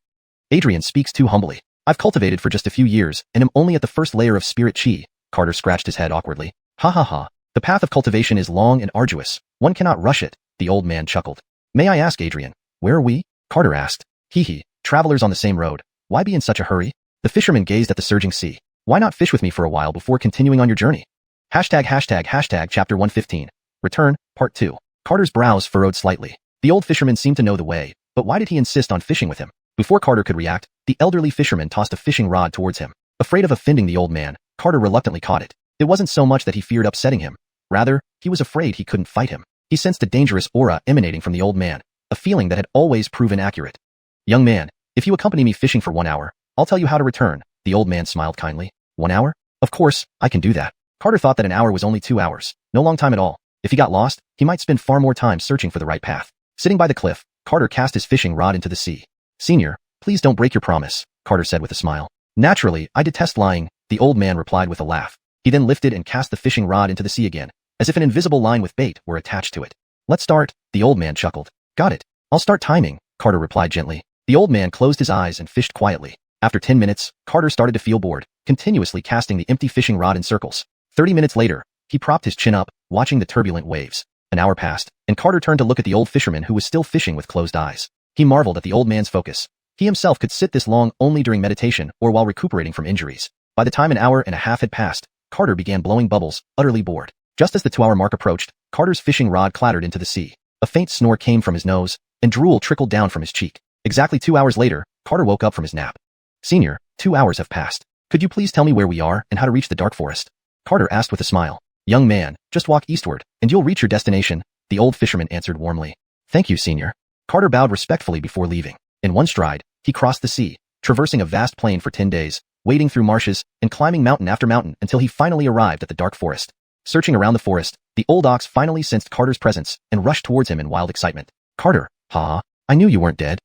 Adrian speaks too humbly. "I've cultivated for just a few years and am only at the first layer of spirit chi." Carter scratched his head awkwardly. "Ha ha ha. The path of cultivation is long and arduous. One cannot rush it." The old man chuckled. "May I ask, Adrian, where are we?" Carter asked. "Hee, travelers on the same road. Why be in such a hurry?" The fisherman gazed at the surging sea. "Why not fish with me for a while before continuing on your journey?" ###Chapter 115. Return, Part 2. Carter's brows furrowed slightly. The old fisherman seemed to know the way, but why did he insist on fishing with him? Before Carter could react, the elderly fisherman tossed a fishing rod towards him. Afraid of offending the old man, Carter reluctantly caught it. It wasn't so much that he feared upsetting him. Rather, he was afraid he couldn't fight him. He sensed a dangerous aura emanating from the old man, a feeling that had always proven accurate. "Young man, if you accompany me fishing for 1 hour, I'll tell you how to return." The old man smiled kindly. 1 hour? Of course, I can do that. Carter thought that an hour was only 2 hours. No long time at all. If he got lost, he might spend far more time searching for the right path. Sitting by the cliff, Carter cast his fishing rod into the sea. "Senior, please don't break your promise," Carter said with a smile. "Naturally, I detest lying," the old man replied with a laugh. He then lifted and cast the fishing rod into the sea again, as if an invisible line with bait were attached to it. "Let's start," the old man chuckled. "Got it. I'll start timing," Carter replied gently. The old man closed his eyes and fished quietly. After 10 minutes, Carter started to feel bored, continuously casting the empty fishing rod in circles. 30 minutes later, he propped his chin up, watching the turbulent waves. An hour passed, and Carter turned to look at the old fisherman who was still fishing with closed eyes. He marveled at the old man's focus. He himself could sit this long only during meditation or while recuperating from injuries. By the time an hour and a half had passed, Carter began blowing bubbles, utterly bored. Just as the 2-hour mark approached, Carter's fishing rod clattered into the sea. A faint snore came from his nose, and drool trickled down from his cheek. Exactly 2 hours later, Carter woke up from his nap. Senior, 2 hours have passed. Could you please tell me where we are and how to reach the dark forest? Carter asked with a smile. Young man, just walk eastward, and you'll reach your destination, the old fisherman answered warmly. Thank you, Senior. Carter bowed respectfully before leaving. In one stride, he crossed the sea, traversing a vast plain for 10 days, wading through marshes, and climbing mountain after mountain until he finally arrived at the dark forest. Searching around the forest, the old ox finally sensed Carter's presence and rushed towards him in wild excitement. Carter, ha, I knew you weren't dead.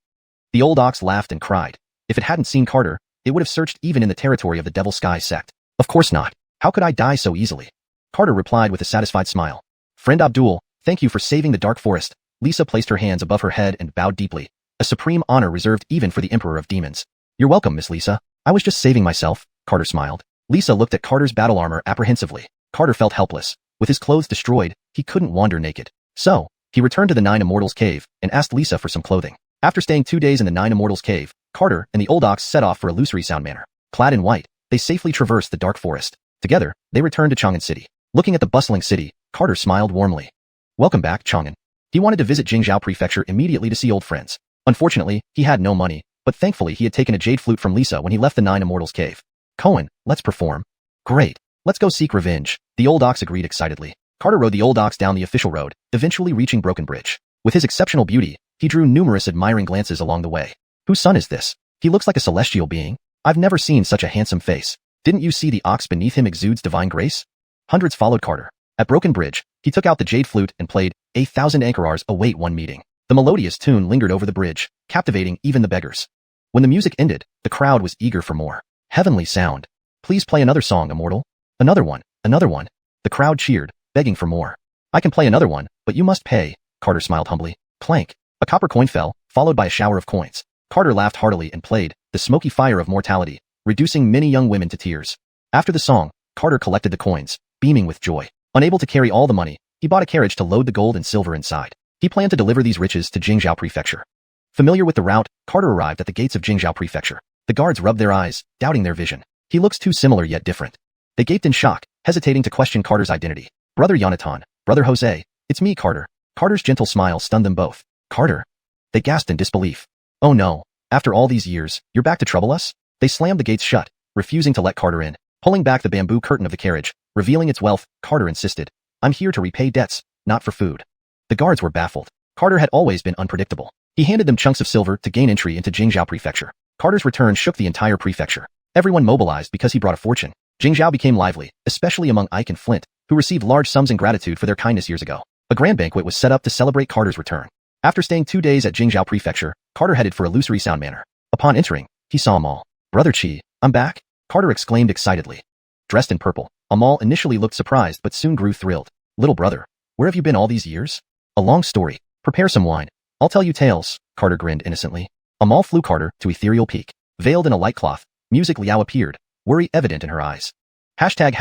The old ox laughed and cried. If it hadn't seen Carter, it would have searched even in the territory of the Devil Sky sect. Of course not. How could I die so easily? Carter replied with a satisfied smile. Friend Abdul, thank you for saving the dark forest. Lisa placed her hands above her head and bowed deeply. A supreme honor reserved even for the Emperor of Demons. You're welcome, Miss Lisa. I was just saving myself, Carter smiled. Lisa looked at Carter's battle armor apprehensively. Carter felt helpless. With his clothes destroyed, he couldn't wander naked. So, he returned to the Nine Immortals cave and asked Lisa for some clothing. After staying 2 days in the Nine Immortals cave, Carter and the old ox set off for Illusory Sound Manor. Clad in white, they safely traversed the dark forest. Together, they returned to Chang'an City. Looking at the bustling city, Carter smiled warmly. Welcome back, Chang'an. He wanted to visit Jingzhou Prefecture immediately to see old friends. Unfortunately, he had no money, but thankfully he had taken a jade flute from Lisa when he left the Nine Immortals cave. Cohen, let's perform. Great. Let's go seek revenge. The old ox agreed excitedly. Carter rode the old ox down the official road, eventually reaching Broken Bridge. With his exceptional beauty, he drew numerous admiring glances along the way. Whose son is this? He looks like a celestial being. I've never seen such a handsome face. Didn't you see the ox beneath him exudes divine grace? Hundreds followed Carter. At Broken Bridge, he took out the jade flute and played 1,000 Ankarars await one meeting. The melodious tune lingered over the bridge, captivating even the beggars. When the music ended, the crowd was eager for more. Heavenly sound. Please play another song, Immortal. Another one, another one. The crowd cheered, begging for more. I can play another one, but you must pay, Carter smiled humbly. Clank. A copper coin fell, followed by a shower of coins. Carter laughed heartily and played The Smoky Fire of Mortality, reducing many young women to tears. After the song, Carter collected the coins, beaming with joy. Unable to carry all the money, he bought a carriage to load the gold and silver inside. He planned to deliver these riches to Jingzhou Prefecture. Familiar with the route, Carter arrived at the gates of Jingzhou Prefecture. The guards rubbed their eyes, doubting their vision. He looks too similar yet different. They gaped in shock, hesitating to question Carter's identity. Brother Yonatan, Brother Jose, it's me, Carter. Carter's gentle smile stunned them both. Carter? They gasped in disbelief. Oh no, after all these years, you're back to trouble us? They slammed the gates shut, refusing to let Carter in. Pulling back the bamboo curtain of the carriage, revealing its wealth, Carter insisted, I'm here to repay debts, not for food. The guards were baffled. Carter had always been unpredictable. He handed them chunks of silver to gain entry into Jingzhou Prefecture. Carter's return shook the entire prefecture. Everyone mobilized because he brought a fortune. Jingzhou became lively, especially among Ike and Flint, who received large sums in gratitude for their kindness years ago. A grand banquet was set up to celebrate Carter's return. After staying 2 days at Jingzhou Prefecture, Carter headed for Illusory Sound Manor. Upon entering, he saw Amal. Brother Chi, I'm back? Carter exclaimed excitedly. Dressed in purple, Amal initially looked surprised but soon grew thrilled. Little brother, where have you been all these years? A long story. Prepare some wine. I'll tell you tales, Carter grinned innocently. Amal flew Carter to Ethereal Peak. Veiled in a light cloth, Music Liao appeared, worry evident in her eyes. Hashtag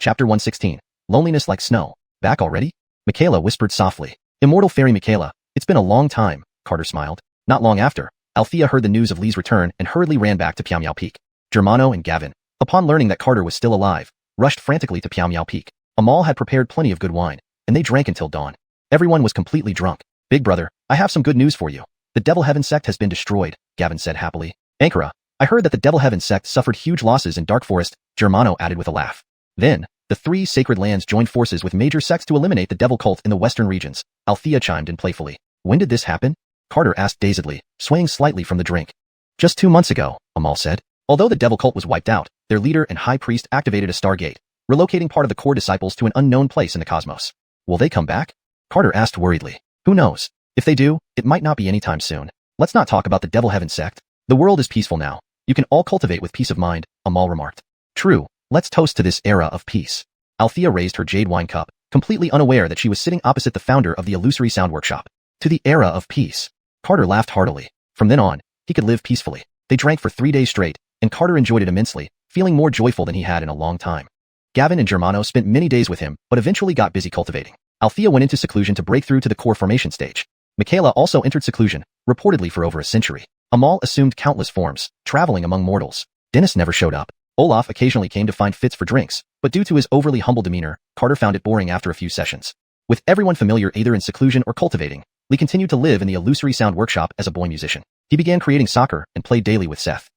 chapter 116. Loneliness like snow. Back already? Michaela whispered softly. Immortal fairy Michaela, it's been a long time, Carter smiled. Not long after, Althea heard the news of Lee's return and hurriedly ran back to Piao Peak. Germano and Gavin, upon learning that Carter was still alive, rushed frantically to Piao Peak. Amal had prepared plenty of good wine, and they drank until dawn. Everyone was completely drunk. Big brother, I have some good news for you. The Devil Heaven sect has been destroyed, Gavin said happily. Ankara, I heard that the Devil Heaven sect suffered huge losses in Dark Forest, Germano added with a laugh. Then, the 3 sacred lands joined forces with major sects to eliminate the devil cult in the western regions, Althea chimed in playfully. When did this happen? Carter asked dazedly, swaying slightly from the drink. Just 2 months ago, Amal said. Although the devil cult was wiped out, their leader and high priest activated a stargate, relocating part of the core disciples to an unknown place in the cosmos. Will they come back? Carter asked worriedly. Who knows? If they do, it might not be anytime soon. Let's not talk about the Devil Heaven sect. The world is peaceful now. You can all cultivate with peace of mind, Amal remarked. True, let's toast to this era of peace. Althea raised her jade wine cup, completely unaware that she was sitting opposite the founder of the Illusory Sound Workshop. To the era of peace. Carter laughed heartily. From then on, he could live peacefully. They drank for 3 days straight, and Carter enjoyed it immensely, feeling more joyful than he had in a long time. Gavin and Germano spent many days with him, but eventually got busy cultivating. Althea went into seclusion to break through to the core formation stage. Michaela also entered seclusion, reportedly for over a century. Amal assumed countless forms, traveling among mortals. Dennis never showed up. Olaf occasionally came to find fits for drinks, but due to his overly humble demeanor, Carter found it boring after a few sessions. With everyone familiar either in seclusion or cultivating, Lee continued to live in the illusory sound workshop as a boy musician. He began creating soccer and played daily with Seth.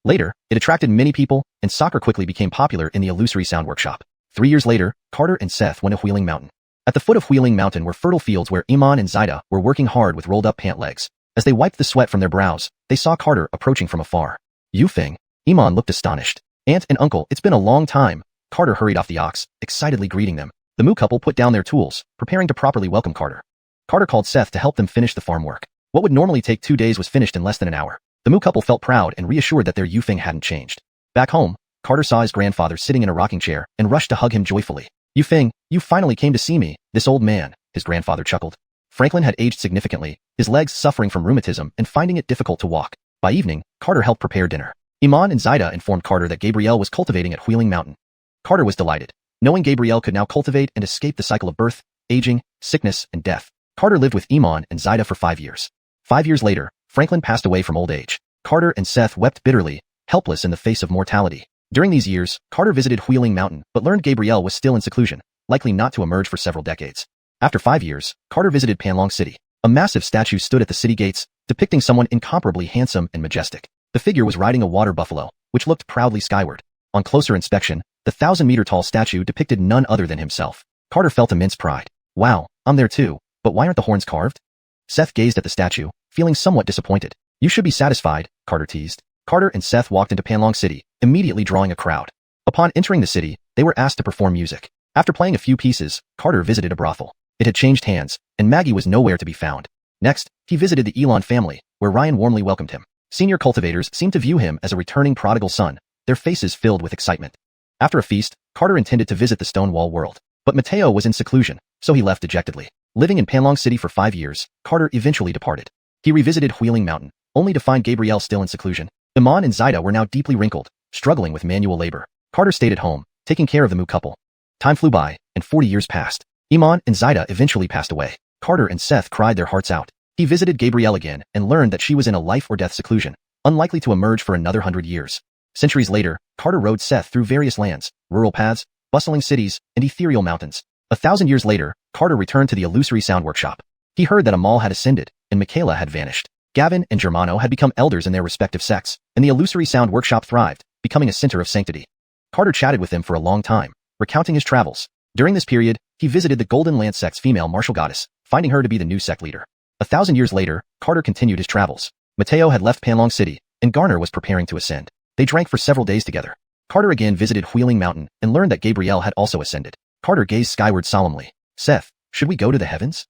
Later, it attracted many people, and soccer quickly became popular in the illusory sound workshop. 3 years later, Carter and Seth went to Wheeling Mountain. At the foot of Wheeling Mountain were fertile fields where Iman and Zaida were working hard with rolled-up pant legs. As they wiped the sweat from their brows, they saw Carter approaching from afar. Yufeng. Iman looked astonished. Aunt and uncle, it's been a long time. Carter hurried off the ox, excitedly greeting them. The Mu couple put down their tools, preparing to properly welcome Carter. Carter called Seth to help them finish the farm work. What would normally take 2 days was finished in less than an hour. The Mu couple felt proud and reassured that their Yufeng hadn't changed. Back home, Carter saw his grandfather sitting in a rocking chair and rushed to hug him joyfully. Yufeng, you finally came to see me, this old man, his grandfather chuckled. Franklin had aged significantly, his legs suffering from rheumatism and finding it difficult to walk. By evening, Carter helped prepare dinner. Iman and Zaida informed Carter that Gabrielle was cultivating at Wheeling Mountain. Carter was delighted, knowing Gabrielle could now cultivate and escape the cycle of birth, aging, sickness, and death. Carter lived with Iman and Zaida for 5 years. 5 years later, Franklin passed away from old age. Carter and Seth wept bitterly, helpless in the face of mortality. During these years, Carter visited Wheeling Mountain but learned Gabrielle was still in seclusion, likely not to emerge for several decades. After 5 years, Carter visited Panlong City. A massive statue stood at the city gates, depicting someone incomparably handsome and majestic. The figure was riding a water buffalo, which looked proudly skyward. On closer inspection, the 1,000-meter-tall statue depicted none other than himself. Carter felt immense pride. Wow, I'm there too, but why aren't the horns carved? Seth gazed at the statue, feeling somewhat disappointed. You should be satisfied, Carter teased. Carter and Seth walked into Panlong City, immediately drawing a crowd. Upon entering the city, they were asked to perform music. After playing a few pieces, Carter visited a brothel. It had changed hands, and Maggie was nowhere to be found. Next, he visited the Elon family, where Ryan warmly welcomed him. Senior cultivators seemed to view him as a returning prodigal son, their faces filled with excitement. After a feast, Carter intended to visit the Stonewall world. But Mateo was in seclusion, so he left dejectedly. Living in Panlong City for 5 years, Carter eventually departed. He revisited Wheeling Mountain, only to find Gabrielle still in seclusion. Iman and Zaida were now deeply wrinkled, struggling with manual labor. Carter stayed at home, taking care of the Mu couple. Time flew by, and 40 years passed. Iman and Zaida eventually passed away. Carter and Seth cried their hearts out. He visited Gabrielle again and learned that she was in a life-or-death seclusion, unlikely to emerge for another 100 years. Centuries later, Carter rode Seth through various lands, rural paths, bustling cities, and ethereal mountains. 1,000 years later, Carter returned to the illusory sound workshop. He heard that Amal had ascended, and Michaela had vanished. Gavin and Germano had become elders in their respective sects, and the illusory sound workshop thrived, becoming a center of sanctity. Carter chatted with them for a long time, recounting his travels. During this period, he visited the Golden Lance sect's female martial goddess, finding her to be the new sect leader. 1,000 years later, Carter continued his travels. Mateo had left Panlong City, and Garner was preparing to ascend. They drank for several days together. Carter again visited Wheeling Mountain and learned that Gabrielle had also ascended. Carter gazed skyward solemnly. Seth, should we go to the heavens?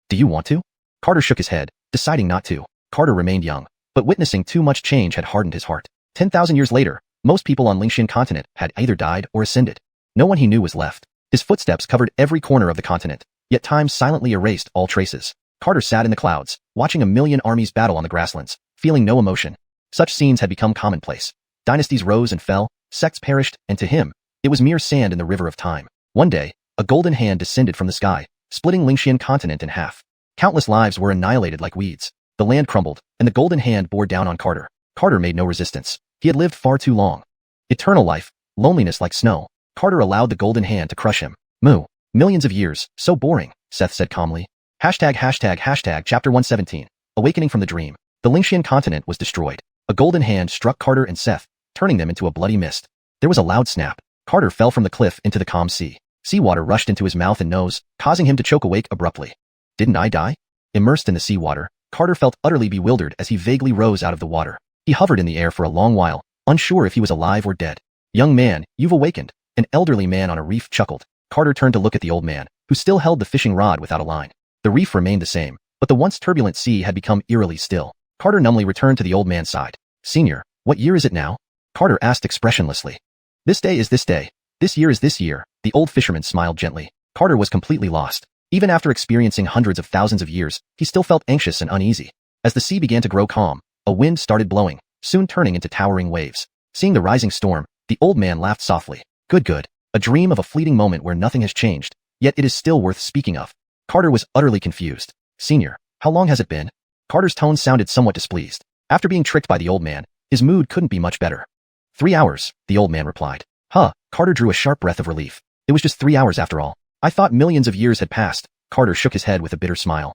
Do you want to? Carter shook his head, deciding not to. Carter remained young, but witnessing too much change had hardened his heart. 10,000 years later, most people on Lingshan continent had either died or ascended. No one he knew was left. His footsteps covered every corner of the continent, yet time silently erased all traces. Carter sat in the clouds, watching a million armies battle on the grasslands, feeling no emotion. Such scenes had become commonplace. Dynasties rose and fell, sects perished, and to him, it was mere sand in the river of time. One day, a golden hand descended from the sky, splitting Lingshan continent in half. Countless lives were annihilated like weeds. The land crumbled, and the golden hand bore down on Carter. Carter made no resistance. He had lived far too long. Eternal life, loneliness like snow. Carter allowed the golden hand to crush him. Moo. Millions of years, so boring, Seth said calmly. Chapter 117. Awakening from the dream. The Lingshan continent was destroyed. A golden hand struck Carter and Seth, turning them into a bloody mist. There was a loud snap. Carter fell from the cliff into the calm sea. Seawater rushed into his mouth and nose, causing him to choke awake abruptly. Didn't I die? Immersed in the seawater, Carter felt utterly bewildered as he vaguely rose out of the water. He hovered in the air for a long while, unsure if he was alive or dead. Young man, you've awakened. An elderly man on a reef chuckled. Carter turned to look at the old man, who still held the fishing rod without a line. The reef remained the same, but the once turbulent sea had become eerily still. Carter numbly returned to the old man's side. Senior, what year is it now? Carter asked expressionlessly. This day is this day. This year is this year. The old fisherman smiled gently. Carter was completely lost. Even after experiencing hundreds of thousands of years, he still felt anxious and uneasy. As the sea began to grow calm, a wind started blowing, soon turning into towering waves. Seeing the rising storm, the old man laughed softly. Good. A dream of a fleeting moment where nothing has changed, yet it is still worth speaking of. Carter was utterly confused. Senior, how long has it been? Carter's tone sounded somewhat displeased. After being tricked by the old man, his mood couldn't be much better. 3 hours, the old man replied. Huh, Carter drew a sharp breath of relief. It was just 3 hours after all. I thought millions of years had passed. Carter shook his head with a bitter smile.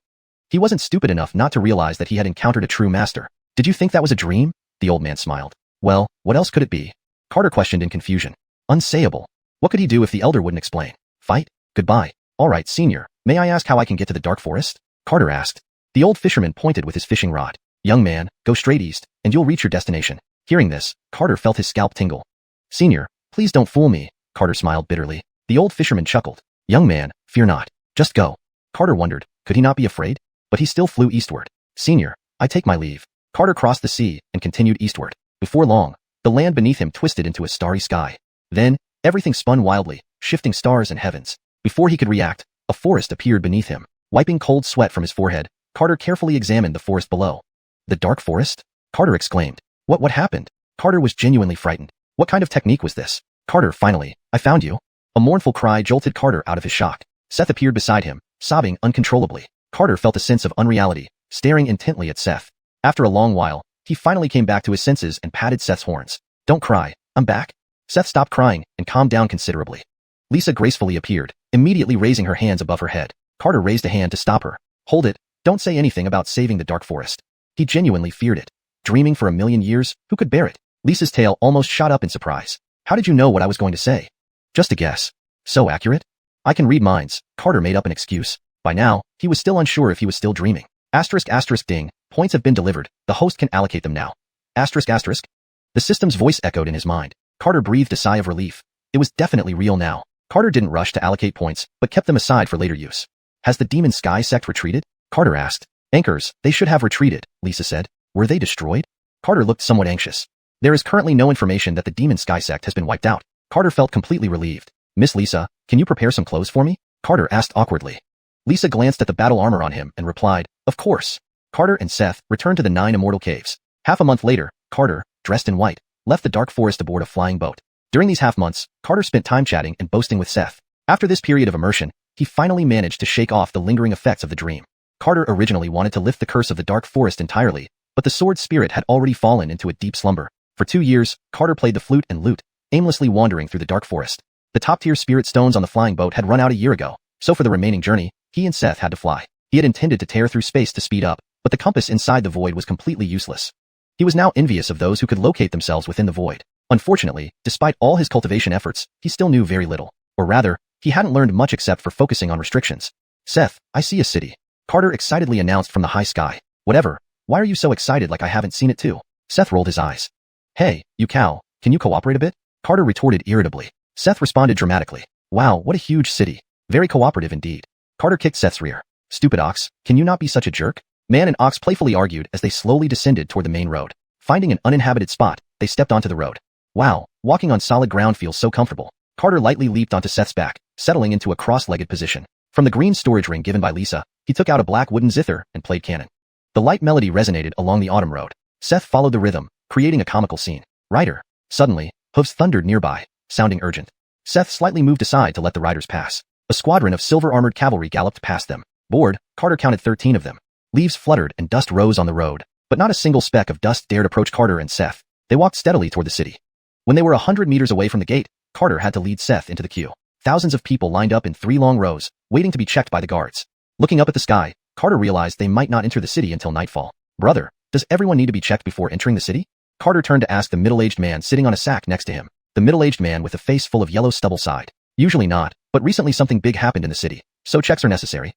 He wasn't stupid enough not to realize that he had encountered a true master. Did you think that was a dream? The old man smiled. Well, what else could it be? Carter questioned in confusion. Unsayable. What could he do if the elder wouldn't explain? Fight? Goodbye. All right, senior, may I ask how I can get to the dark forest? Carter asked. The old fisherman pointed with his fishing rod. Young man, go straight east, and you'll reach your destination. Hearing this, Carter felt his scalp tingle. Senior, please don't fool me, Carter smiled bitterly. The old fisherman chuckled. Young man, fear not. Just go. Carter wondered, could he not be afraid? But he still flew eastward. Senior, I take my leave. Carter crossed the sea and continued eastward. Before long, the land beneath him twisted into a starry sky. Then, everything spun wildly, shifting stars and heavens. Before he could react, a forest appeared beneath him. Wiping cold sweat from his forehead, Carter carefully examined the forest below. The dark forest? Carter exclaimed. What happened? Carter was genuinely frightened. What kind of technique was this? Carter, finally, I found you. A mournful cry jolted Carter out of his shock. Seth appeared beside him, sobbing uncontrollably. Carter felt a sense of unreality, staring intently at Seth. After a long while, he finally came back to his senses and patted Seth's horns. Don't cry, I'm back. Seth stopped crying and calmed down considerably. Lisa gracefully appeared, immediately raising her hands above her head. Carter raised a hand to stop her. Hold it, don't say anything about saving the dark forest. He genuinely feared it. Dreaming for 1,000,000 years, who could bear it? Lisa's tail almost shot up in surprise. How did you know what I was going to say? Just a guess. So accurate? I can read minds. Carter made up an excuse. By now, he was still unsure if he was still dreaming. Asterisk asterisk ding, points have been delivered, the host can allocate them now. Asterisk asterisk. The system's voice echoed in his mind. Carter breathed a sigh of relief. It was definitely real now. Carter didn't rush to allocate points, but kept them aside for later use. Has the Demon Sky sect retreated? Carter asked. Anchors, they should have retreated, Lisa said. Were they destroyed? Carter looked somewhat anxious. There is currently no information that the Demon Sky sect has been wiped out. Carter felt completely relieved. Miss Lisa, can you prepare some clothes for me? Carter asked awkwardly. Lisa glanced at the battle armor on him and replied, of course. Carter and Seth returned to the 9 immortal caves. Half a month later, Carter, dressed in white, left the dark forest aboard a flying boat. During these half months, Carter spent time chatting and boasting with Seth. After this period of immersion, he finally managed to shake off the lingering effects of the dream. Carter originally wanted to lift the curse of the dark forest entirely, but the sword spirit had already fallen into a deep slumber. For 2 years, Carter played the flute and lute, aimlessly wandering through the dark forest. The top-tier spirit stones on the flying boat had run out a year ago, so for the remaining journey, he and Seth had to fly. He had intended to tear through space to speed up, but the compass inside the void was completely useless. He was now envious of those who could locate themselves within the void. Unfortunately, despite all his cultivation efforts, he still knew very little. Or rather, he hadn't learned much except for focusing on restrictions. Seth, I see a city. Carter excitedly announced from the high sky. Whatever, why are you so excited like I haven't seen it too? Seth rolled his eyes. Hey, you cow, can you cooperate a bit? Carter retorted irritably. Seth responded dramatically. Wow, what a huge city. Very cooperative indeed. Carter kicked Seth's rear. Stupid ox, can you not be such a jerk? Man and ox playfully argued as they slowly descended toward the main road. Finding an uninhabited spot, they stepped onto the road. Wow, walking on solid ground feels so comfortable. Carter lightly leaped onto Seth's back, settling into a cross-legged position. From the green storage ring given by Lisa, he took out a black wooden zither and played canon. The light melody resonated along the autumn road. Seth followed the rhythm, creating a comical scene. Rider. Suddenly, hooves thundered nearby, sounding urgent. Seth slightly moved aside to let the riders pass. A squadron of silver-armored cavalry galloped past them. Bored, Carter counted 13 of them. Leaves fluttered and dust rose on the road, but not a single speck of dust dared approach Carter and Seth. They walked steadily toward the city. When they were 100 meters away from the gate, Carter had to lead Seth into the queue. Thousands of people lined up in 3 long rows, waiting to be checked by the guards. Looking up at the sky, Carter realized they might not enter the city until nightfall. Brother, does everyone need to be checked before entering the city? Carter turned to ask the middle-aged man sitting on a sack next to him. The middle-aged man with a face full of yellow stubble sighed. Usually not, but recently something big happened in the city, so checks are necessary.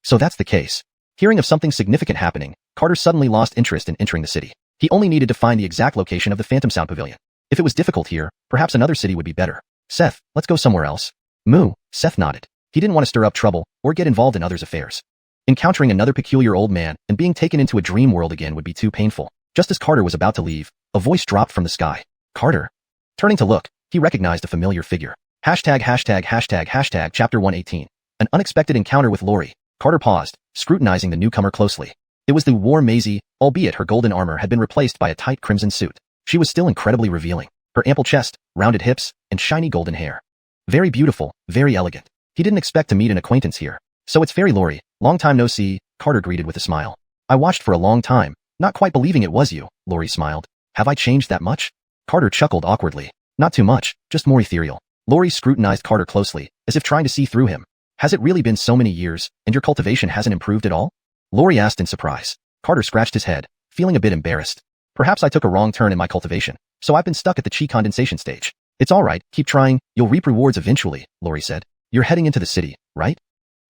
So that's the case. Hearing of something significant happening, Carter suddenly lost interest in entering the city. He only needed to find the exact location of the Phantom Sound Pavilion. If it was difficult here, perhaps another city would be better. Seth, let's go somewhere else. Moo, Seth nodded. He didn't want to stir up trouble or get involved in others' affairs. Encountering another peculiar old man and being taken into a dream world again would be too painful. Just as Carter was about to leave, a voice dropped from the sky. Carter. Turning to look, he recognized a familiar figure. Hashtag chapter 118. An unexpected encounter with Lori. Carter paused, scrutinizing the newcomer closely. It was the war Maisie, albeit her golden armor had been replaced by a tight crimson suit. She was still incredibly revealing. Her ample chest, rounded hips, and shiny golden hair. Very beautiful, very elegant. He didn't expect to meet an acquaintance here. So it's Fairy Lori, long time no see, Carter greeted with a smile. I watched for a long time, not quite believing it was you, Lori smiled. Have I changed that much? Carter chuckled awkwardly. Not too much, just more ethereal. Lori scrutinized Carter closely, as if trying to see through him. Has it really been so many years, and your cultivation hasn't improved at all? Lori asked in surprise. Carter scratched his head, feeling a bit embarrassed. Perhaps I took a wrong turn in my cultivation, so I've been stuck at the chi condensation stage. It's alright, keep trying, you'll reap rewards eventually, Lori said. You're heading into the city, right?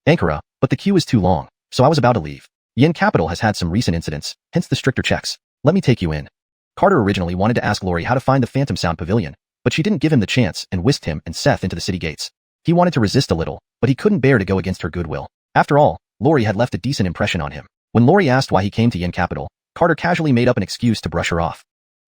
Ankara, but the queue is too long, so I was about to leave. Yen Capital has had some recent incidents, hence the stricter checks. Let me take you in. Carter originally wanted to ask Lori how to find the Phantom Sound Pavilion, but she didn't give him the chance and whisked him and Seth into the city gates. He wanted to resist a little, but he couldn't bear to go against her goodwill. After all, Lori had left a decent impression on him. When Lori asked why he came to Yen Capital, Carter casually made up an excuse to brush her off.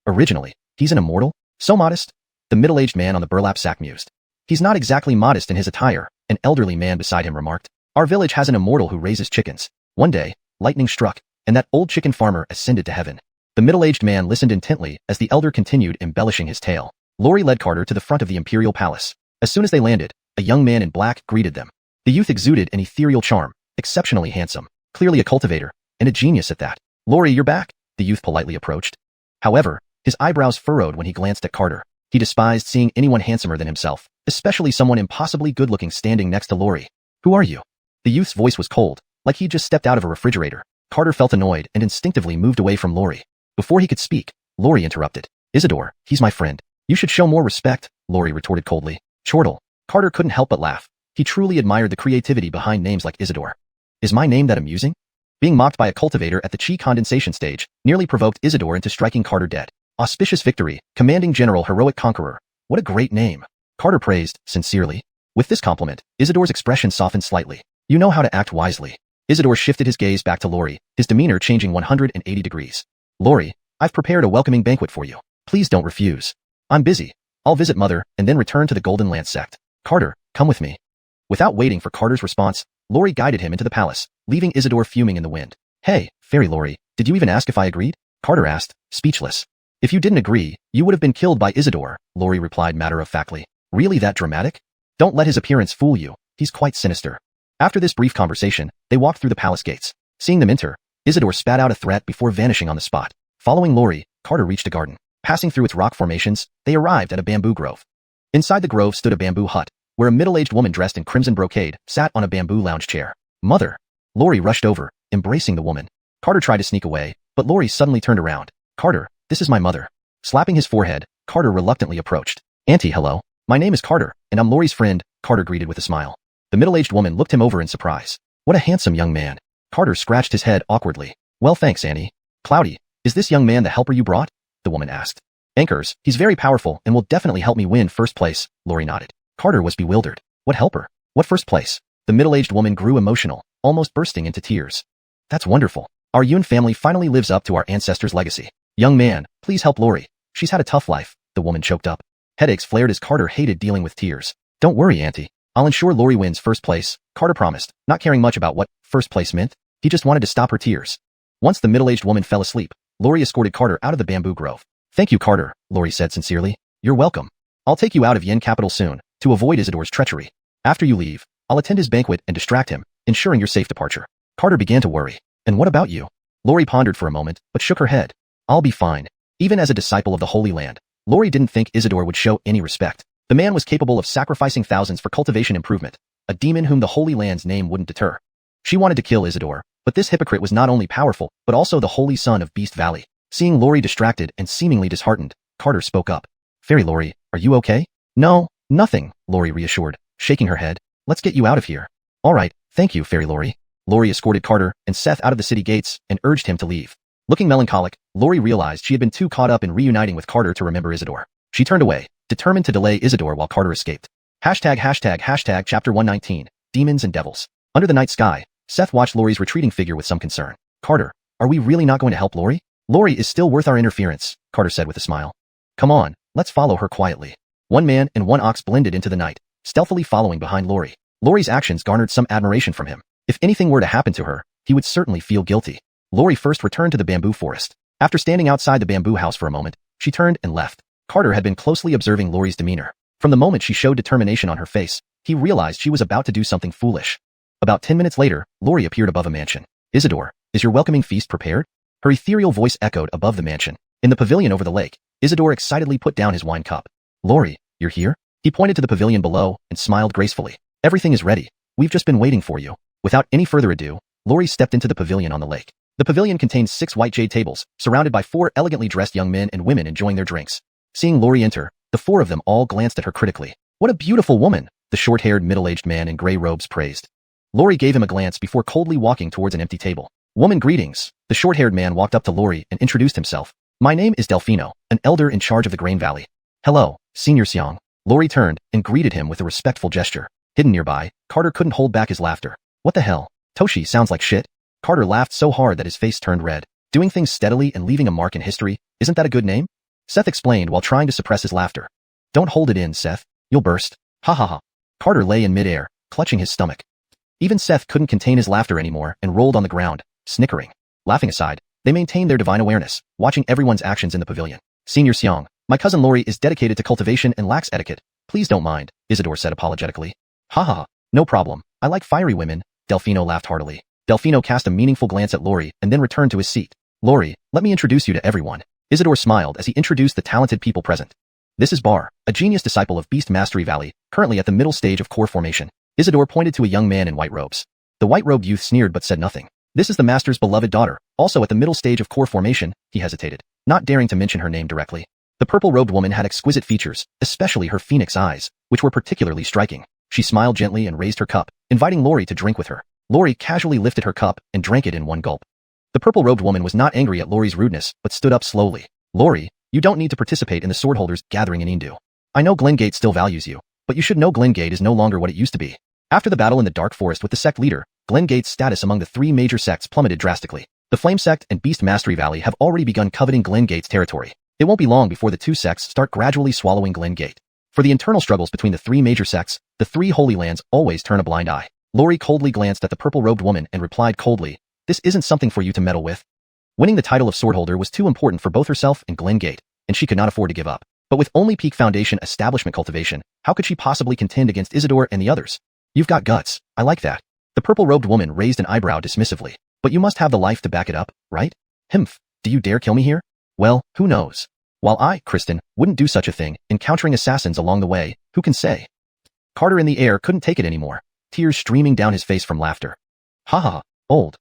Originally, he's an immortal? So modest? The middle-aged man on the burlap sack mused. He's not exactly modest in his attire, an elderly man beside him remarked. Our village has an immortal who raises chickens. One day, lightning struck, and that old chicken farmer ascended to heaven. The middle-aged man listened intently as the elder continued embellishing his tale. Lori led Carter to the front of the imperial palace. As soon as they landed, a young man in black greeted them. The youth exuded an ethereal charm, exceptionally handsome, clearly a cultivator, and a genius at that. Lori, you're back, the youth politely approached. However, his eyebrows furrowed when he glanced at Carter. He despised seeing anyone handsomer than himself, especially someone impossibly good-looking standing next to Lori. Who are you? The youth's voice was cold, like he'd just stepped out of a refrigerator. Carter felt annoyed and instinctively moved away from Lori. Before he could speak, Lori interrupted. Isidore, he's my friend. You should show more respect, Lori retorted coldly. Chortle. Carter couldn't help but laugh. He truly admired the creativity behind names like Isidore. Is my name that amusing? Being mocked by a cultivator at the chi condensation stage nearly provoked Isidore into striking Carter dead. Auspicious victory, commanding general, heroic conqueror. What a great name. Carter praised, sincerely. With this compliment, Isidore's expression softened slightly. You know how to act wisely. Isidore shifted his gaze back to Lori, his demeanor changing 180 degrees. Lori, I've prepared a welcoming banquet for you. Please don't refuse. I'm busy. I'll visit Mother and then return to the Golden Lance sect. Carter, come with me. Without waiting for Carter's response, Lori guided him into the palace, leaving Isidore fuming in the wind. Hey, Fairy Lori, did you even ask if I agreed? Carter asked, speechless. If you didn't agree, you would have been killed by Isidore, Lori replied matter-of-factly. Really that dramatic? Don't let his appearance fool you. He's quite sinister. After this brief conversation, they walked through the palace gates. Seeing them enter, Isidore spat out a threat before vanishing on the spot. Following Lori, Carter reached a garden. Passing through its rock formations, they arrived at a bamboo grove. Inside the grove stood a bamboo hut, where a middle-aged woman dressed in crimson brocade sat on a bamboo lounge chair. Mother! Lori rushed over, embracing the woman. Carter tried to sneak away, but Lori suddenly turned around. Carter, this is my mother. Slapping his forehead, Carter reluctantly approached. Auntie, hello. My name is Carter, and I'm Lori's friend, Carter greeted with a smile. The middle-aged woman looked him over in surprise. What a handsome young man. Carter scratched his head awkwardly. Well, thanks, Annie. Cloudy, is this young man the helper you brought? The woman asked. Anchors, he's very powerful and will definitely help me win first place, Lori nodded. Carter was bewildered. What helper? What first place? The middle-aged woman grew emotional, almost bursting into tears. That's wonderful. Our Yun family finally lives up to our ancestors' legacy. Young man, please help Lori. She's had a tough life, the woman choked up. Headaches flared as Carter hated dealing with tears. Don't worry, Auntie. I'll ensure Lori wins first place, Carter promised, not caring much about what first place meant. He just wanted to stop her tears. Once the middle-aged woman fell asleep, Lori escorted Carter out of the bamboo grove. Thank you, Carter, Lori said sincerely. You're welcome. I'll take you out of Yen Capital soon, to avoid Isidore's treachery. After you leave, I'll attend his banquet and distract him, ensuring your safe departure. Carter began to worry. And what about you? Lori pondered for a moment, but shook her head. I'll be fine. Even as a disciple of the Holy Land, Lori didn't think Isidore would show any respect. The man was capable of sacrificing thousands for cultivation improvement, a demon whom the Holy Land's name wouldn't deter. She wanted to kill Isidore, but this hypocrite was not only powerful, but also the holy son of Beast Valley. Seeing Lori distracted and seemingly disheartened, Carter spoke up. Fairy Lori, are you okay? No, nothing, Lori reassured, shaking her head. Let's get you out of here. All right, thank you, Fairy Lori. Lori escorted Carter and Seth out of the city gates and urged him to leave. Looking melancholic, Lori realized she had been too caught up in reuniting with Carter to remember Isidore. She turned away, determined to delay Isidore while Carter escaped. Hashtag chapter 119, Demons and Devils. Under the night sky, Seth watched Lori's retreating figure with some concern. Carter, are we really not going to help Lori? Lori is still worth our interference, Carter said with a smile. Come on, let's follow her quietly. One man and one ox blended into the night, stealthily following behind Lori. Lori's actions garnered some admiration from him. If anything were to happen to her, he would certainly feel guilty. Lori first returned to the bamboo forest. After standing outside the bamboo house for a moment, she turned and left. Carter had been closely observing Lori's demeanor. From the moment she showed determination on her face, he realized she was about to do something foolish. About 10 minutes later, Lori appeared above a mansion. Isidore, is your welcoming feast prepared? Her ethereal voice echoed above the mansion. In the pavilion over the lake, Isidore excitedly put down his wine cup. Lori, you're here? He pointed to the pavilion below and smiled gracefully. Everything is ready. We've just been waiting for you. Without any further ado, Lori stepped into the pavilion on the lake. The pavilion contains 6 white jade tables, surrounded by 4 elegantly dressed young men and women enjoying their drinks. Seeing Lori enter, the 4 of them all glanced at her critically. What a beautiful woman, the short-haired middle-aged man in gray robes praised. Lori gave him a glance before coldly walking towards an empty table. Woman, greetings. The short-haired man walked up to Lori and introduced himself. My name is Delfino, an elder in charge of the Grain Valley. Hello, Senior Xiang. Lori turned and greeted him with a respectful gesture. Hidden nearby, Carter couldn't hold back his laughter. What the hell? Toshi sounds like shit. Carter laughed so hard that his face turned red. Doing things steadily and leaving a mark in history, isn't that a good name? Seth explained while trying to suppress his laughter. Don't hold it in, Seth. You'll burst. Ha ha ha. Carter lay in midair, clutching his stomach. Even Seth couldn't contain his laughter anymore and rolled on the ground, snickering. Laughing aside, they maintained their divine awareness, watching everyone's actions in the pavilion. Senior Xiang, my cousin Lori is dedicated to cultivation and lacks etiquette. Please don't mind, Isidore said apologetically. Ha ha ha. No problem. I like fiery women. Delfino laughed heartily. Delfino cast a meaningful glance at Lori and then returned to his seat. Lori, let me introduce you to everyone. Isidore smiled as he introduced the talented people present. This is Bar, a genius disciple of Beast Mastery Valley, currently at the middle stage of core formation. Isidore pointed to a young man in white robes. The white-robed youth sneered but said nothing. This is the master's beloved daughter, also at the middle stage of core formation. He hesitated, not daring to mention her name directly. The purple-robed woman had exquisite features, especially her phoenix eyes, which were particularly striking. She smiled gently and raised her cup, inviting Lori to drink with her. Lori casually lifted her cup and drank it in one gulp. The purple-robed woman was not angry at Lori's rudeness, but stood up slowly. Lori, you don't need to participate in the Swordholders gathering in Indu. I know Glengate still values you, but you should know Glengate is no longer what it used to be. After the battle in the Dark Forest with the sect leader, Glengate's status among the 3 major sects plummeted drastically. The Flame Sect and Beast Mastery Valley have already begun coveting Glengate's territory. It won't be long before the 2 sects start gradually swallowing Glengate. For the internal struggles between the 3 major sects, the 3 Holy Lands always turn a blind eye. Lori coldly glanced at the purple-robed woman and replied coldly, this isn't something for you to meddle with. Winning the title of Swordholder was too important for both herself and Glengate, and she could not afford to give up. But with only Peak Foundation establishment cultivation, how could she possibly contend against Isidore and the others? You've got guts. I like that. The purple-robed woman raised an eyebrow dismissively. But you must have the life to back it up, right? Himph, do you dare kill me here? Well, who knows? While I, Kristen, wouldn't do such a thing, encountering assassins along the way, who can say? Carter in the air couldn't take it anymore, tears streaming down his face from laughter. Ha ha ha, old.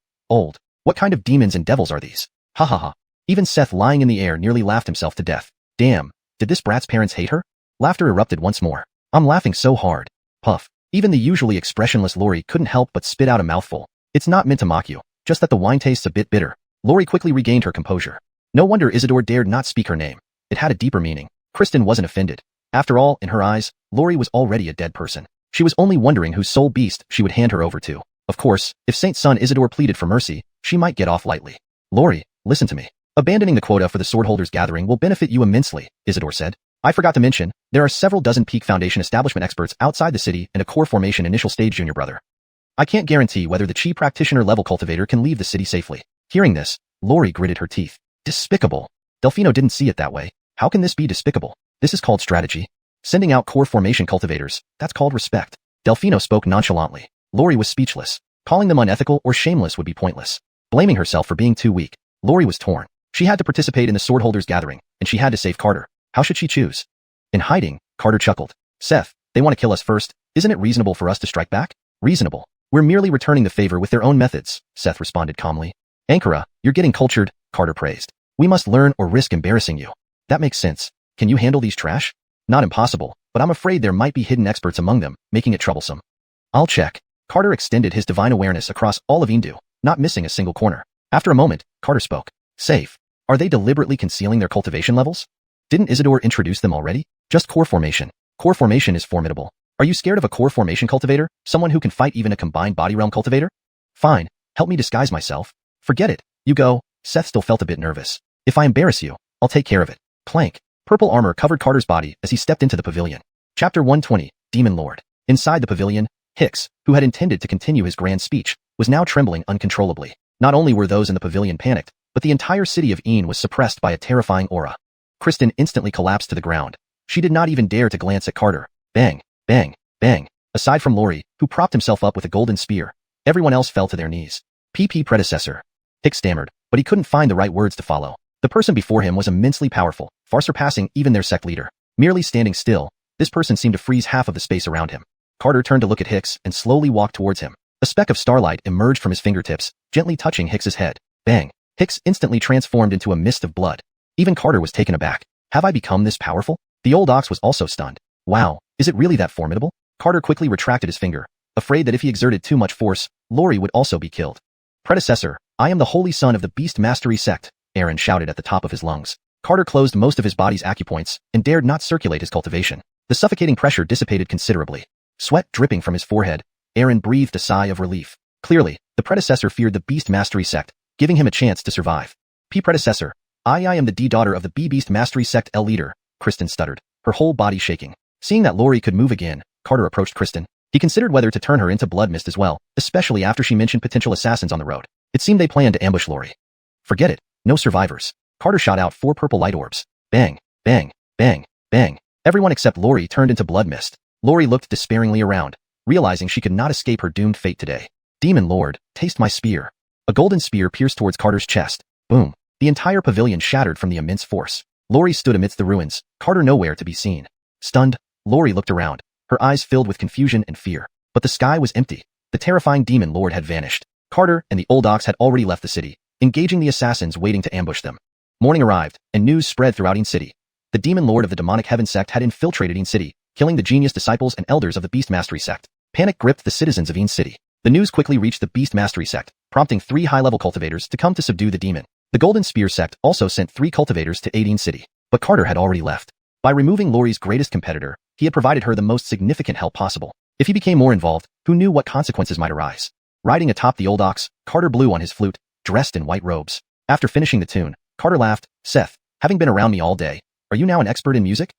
What kind of demons and devils are these? Ha ha ha. Even Seth lying in the air nearly laughed himself to death. Damn, did this brat's parents hate her? Laughter erupted once more. I'm laughing so hard. Puff. Even the usually expressionless Lori couldn't help but spit out a mouthful. It's not meant to mock you, just that the wine tastes a bit bitter. Lori quickly regained her composure. No wonder Isidore dared not speak her name. It had a deeper meaning. Kristen wasn't offended. After all, in her eyes, Lori was already a dead person. She was only wondering whose soul beast she would hand her over to. Of course, if Saint Son Isidore pleaded for mercy, she might get off lightly. Lori, listen to me. Abandoning the quota for the Swordholders gathering will benefit you immensely, Isidore said. I forgot to mention, there are several dozen Peak Foundation establishment experts outside the city and a core formation initial stage junior brother. I can't guarantee whether the Chi practitioner level cultivator can leave the city safely. Hearing this, Lori gritted her teeth. Despicable. Delfino didn't see it that way. How can this be despicable? This is called strategy. Sending out core formation cultivators, that's called respect. Delfino spoke nonchalantly. Lori was speechless. Calling them unethical or shameless would be pointless. Blaming herself for being too weak, Lori was torn. She had to participate in the Swordholders gathering, and she had to save Carter. How should she choose? In hiding, Carter chuckled. Seth, they want to kill us first. Isn't it reasonable for us to strike back? Reasonable. We're merely returning the favor with their own methods, Seth responded calmly. Ankara, you're getting cultured, Carter praised. We must learn or risk embarrassing you. That makes sense. Can you handle these trash? Not impossible, but I'm afraid there might be hidden experts among them, making it troublesome. I'll check. Carter extended his divine awareness across all of Indu, not missing a single corner. After a moment, Carter spoke. Safe. Are they deliberately concealing their cultivation levels? Didn't Isidore introduce them already? Just core formation. Core formation is formidable. Are you scared of a core formation cultivator? Someone who can fight even a combined body realm cultivator? Fine. Help me disguise myself. Forget it. You go. Seth still felt a bit nervous. If I embarrass you, I'll take care of it. Plank. Purple armor covered Carter's body as he stepped into the pavilion. Chapter 120, Demon Lord. Inside the pavilion, Hicks, who had intended to continue his grand speech, was now trembling uncontrollably. Not only were those in the pavilion panicked, but the entire city of Een was suppressed by a terrifying aura. Kristen instantly collapsed to the ground. She did not even dare to glance at Carter. Bang, bang, bang. Aside from Lori, who propped himself up with a golden spear, everyone else fell to their knees. PP predecessor. Hicks stammered, but he couldn't find the right words to follow. The person before him was immensely powerful, far surpassing even their sect leader. Merely standing still, this person seemed to freeze half of the space around him. Carter turned to look at Hicks and slowly walked towards him. A speck of starlight emerged from his fingertips, gently touching Hicks's head. Bang! Hicks instantly transformed into a mist of blood. Even Carter was taken aback. Have I become this powerful? The old ox was also stunned. Wow, is it really that formidable? Carter quickly retracted his finger, afraid that if he exerted too much force, Lori would also be killed. Predecessor, I am the holy son of the Beast Mastery sect, Aaron shouted at the top of his lungs. Carter closed most of his body's acupoints and dared not circulate his cultivation. The suffocating pressure dissipated considerably. Sweat dripping from his forehead, Aaron breathed a sigh of relief. Clearly, the predecessor feared the Beast Mastery sect, giving him a chance to survive. Predecessor, I am the daughter of the Beast Mastery sect L leader, Kristen stuttered, her whole body shaking. Seeing that Lori could move again, Carter approached Kristen. He considered whether to turn her into blood mist as well, especially after she mentioned potential assassins on the road. It seemed they planned to ambush Lori. Forget it, no survivors. Carter shot out 4 purple light orbs. Bang, bang, bang, bang. Everyone except Lori turned into blood mist. Lori looked despairingly around, realizing she could not escape her doomed fate today. Demon Lord, taste my spear. A golden spear pierced towards Carter's chest. Boom. The entire pavilion shattered from the immense force. Lori stood amidst the ruins, Carter nowhere to be seen. Stunned, Lori looked around, her eyes filled with confusion and fear. But the sky was empty. The terrifying Demon Lord had vanished. Carter and the old ox had already left the city, engaging the assassins waiting to ambush them. Morning arrived, and news spread throughout Yin City. The Demon Lord of the Demonic Heaven sect had infiltrated Yin City, killing the genius disciples and elders of the Beast Mastery sect. Panic gripped the citizens of Yin City. The news quickly reached the Beast Mastery sect, prompting 3 high-level cultivators to come to subdue the demon. The Golden Spear sect also sent 3 cultivators to aid Yin City, but Carter had already left. By removing Lori's greatest competitor, he had provided her the most significant help possible. If he became more involved, who knew what consequences might arise? Riding atop the old ox, Carter blew on his flute, dressed in white robes. After finishing the tune, Carter laughed. Seth, having been around me all day, are you now an expert in music?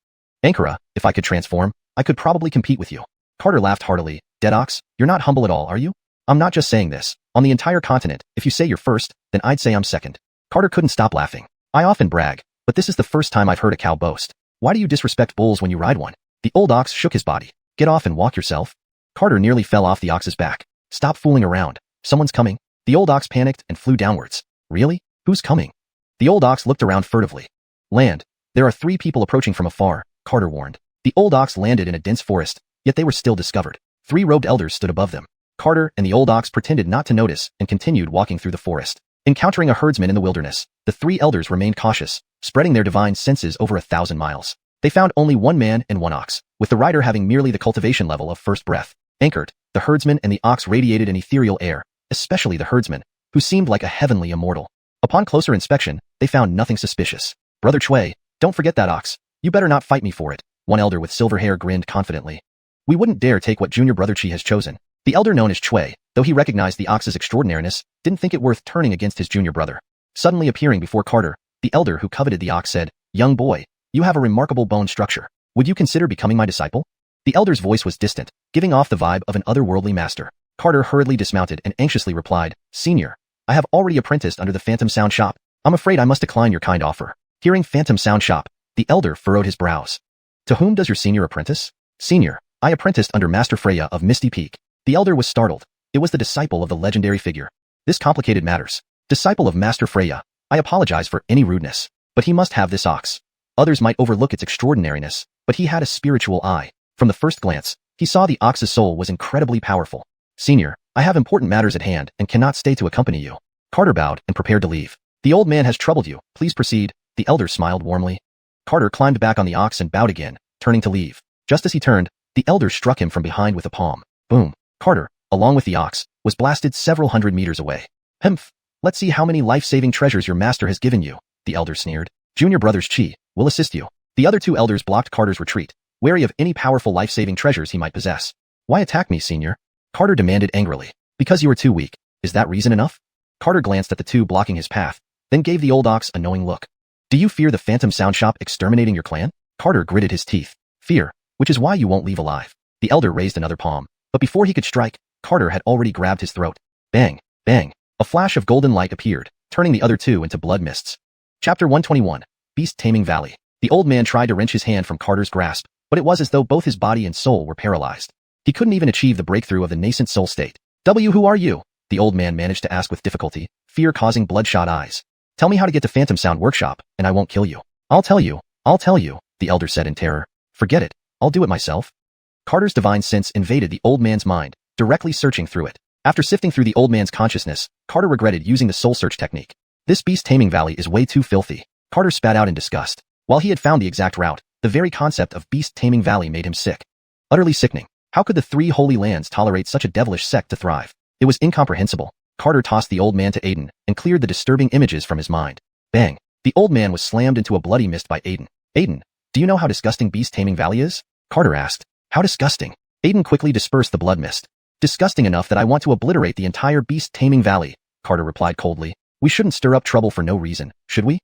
Ankara, if I could transform, I could probably compete with you. Carter laughed heartily. Dead ox, you're not humble at all, are you? I'm not just saying this. On the entire continent, if you say you're first, then I'd say I'm second. Carter couldn't stop laughing. I often brag, but this is the first time I've heard a cow boast. Why do you disrespect bulls when you ride one? The old ox shook his body. Get off and walk yourself. Carter nearly fell off the ox's back. Stop fooling around. Someone's coming. The old ox panicked and flew downwards. Really? Who's coming? The old ox looked around furtively. Land. There are 3 people approaching from afar, Carter warned. The old ox landed in a dense forest, yet they were still discovered. 3 robed elders stood above them. Carter and the old ox pretended not to notice and continued walking through the forest. Encountering a herdsman in the wilderness, the 3 elders remained cautious, spreading their divine senses over 1,000 miles. They found only 1 man and 1 ox, with the rider having merely the cultivation level of first breath. Anchored, the herdsman and the ox radiated an ethereal air, especially the herdsman, who seemed like a heavenly immortal. Upon closer inspection, they found nothing suspicious. Brother Chui, don't forget that ox. You better not fight me for it. One elder with silver hair grinned confidently. We wouldn't dare take what junior brother Chi has chosen. The elder known as Chui, though he recognized the ox's extraordinariness, didn't think it worth turning against his junior brother. Suddenly appearing before Carter, the elder who coveted the ox said, Young boy, you have a remarkable bone structure. Would you consider becoming my disciple? The elder's voice was distant, giving off the vibe of an otherworldly master. Carter hurriedly dismounted and anxiously replied, Senior, I have already apprenticed under the Phantom Sound Shop. I'm afraid I must decline your kind offer. Hearing Phantom Sound Shop, the elder furrowed his brows. To whom does your senior apprentice? Senior, I apprenticed under Master Freya of Misty Peak. The elder was startled. It was the disciple of the legendary figure. This complicated matters. Disciple of Master Freya, I apologize for any rudeness, but he must have this ox. Others might overlook its extraordinariness, but he had a spiritual eye. From the first glance, he saw the ox's soul was incredibly powerful. Senior, I have important matters at hand and cannot stay to accompany you. Carter bowed and prepared to leave. The old man has troubled you. Please proceed. The elder smiled warmly. Carter climbed back on the ox and bowed again, turning to leave. Just as he turned, the elder struck him from behind with a palm. Boom. Carter, along with the ox, was blasted several hundred meters away. Humph. Let's see how many life-saving treasures your master has given you, the elder sneered. Junior brothers Chi will assist you. The other 2 elders blocked Carter's retreat, wary of any powerful life-saving treasures he might possess. Why attack me, senior? Carter demanded angrily. Because you are too weak. Is that reason enough? Carter glanced at the 2 blocking his path, then gave the old ox a knowing look. Do you fear the Phantom Sound Shop exterminating your clan? Carter gritted his teeth. Fear, which is why you won't leave alive. The elder raised another palm, but before he could strike, Carter had already grabbed his throat. Bang, bang. A flash of golden light appeared, turning the other 2 into blood mists. Chapter 121, Beast Taming Valley. The old man tried to wrench his hand from Carter's grasp, but it was as though both his body and soul were paralyzed. He couldn't even achieve the breakthrough of the nascent soul state. Who are you? The old man managed to ask with difficulty, fear causing bloodshot eyes. Tell me how to get to Phantom Sound Workshop, and I won't kill you. I'll tell you, the elder said in terror. Forget it, I'll do it myself. Carter's divine sense invaded the old man's mind, directly searching through it. After sifting through the old man's consciousness, Carter regretted using the soul search technique. This beast taming valley is way too filthy. Carter spat out in disgust. While he had found the exact route, the very concept of beast taming valley made him sick. Utterly sickening. How could the three holy lands tolerate such a devilish sect to thrive? It was incomprehensible. Carter tossed the old man to Aiden and cleared the disturbing images from his mind. Bang! The old man was slammed into a bloody mist by Aiden. Aiden, do you know how disgusting beast taming valley is? Carter asked. How disgusting? Aiden quickly dispersed the blood mist. Disgusting enough that I want to obliterate the entire beast taming valley, Carter replied coldly. We shouldn't stir up trouble for no reason, should we?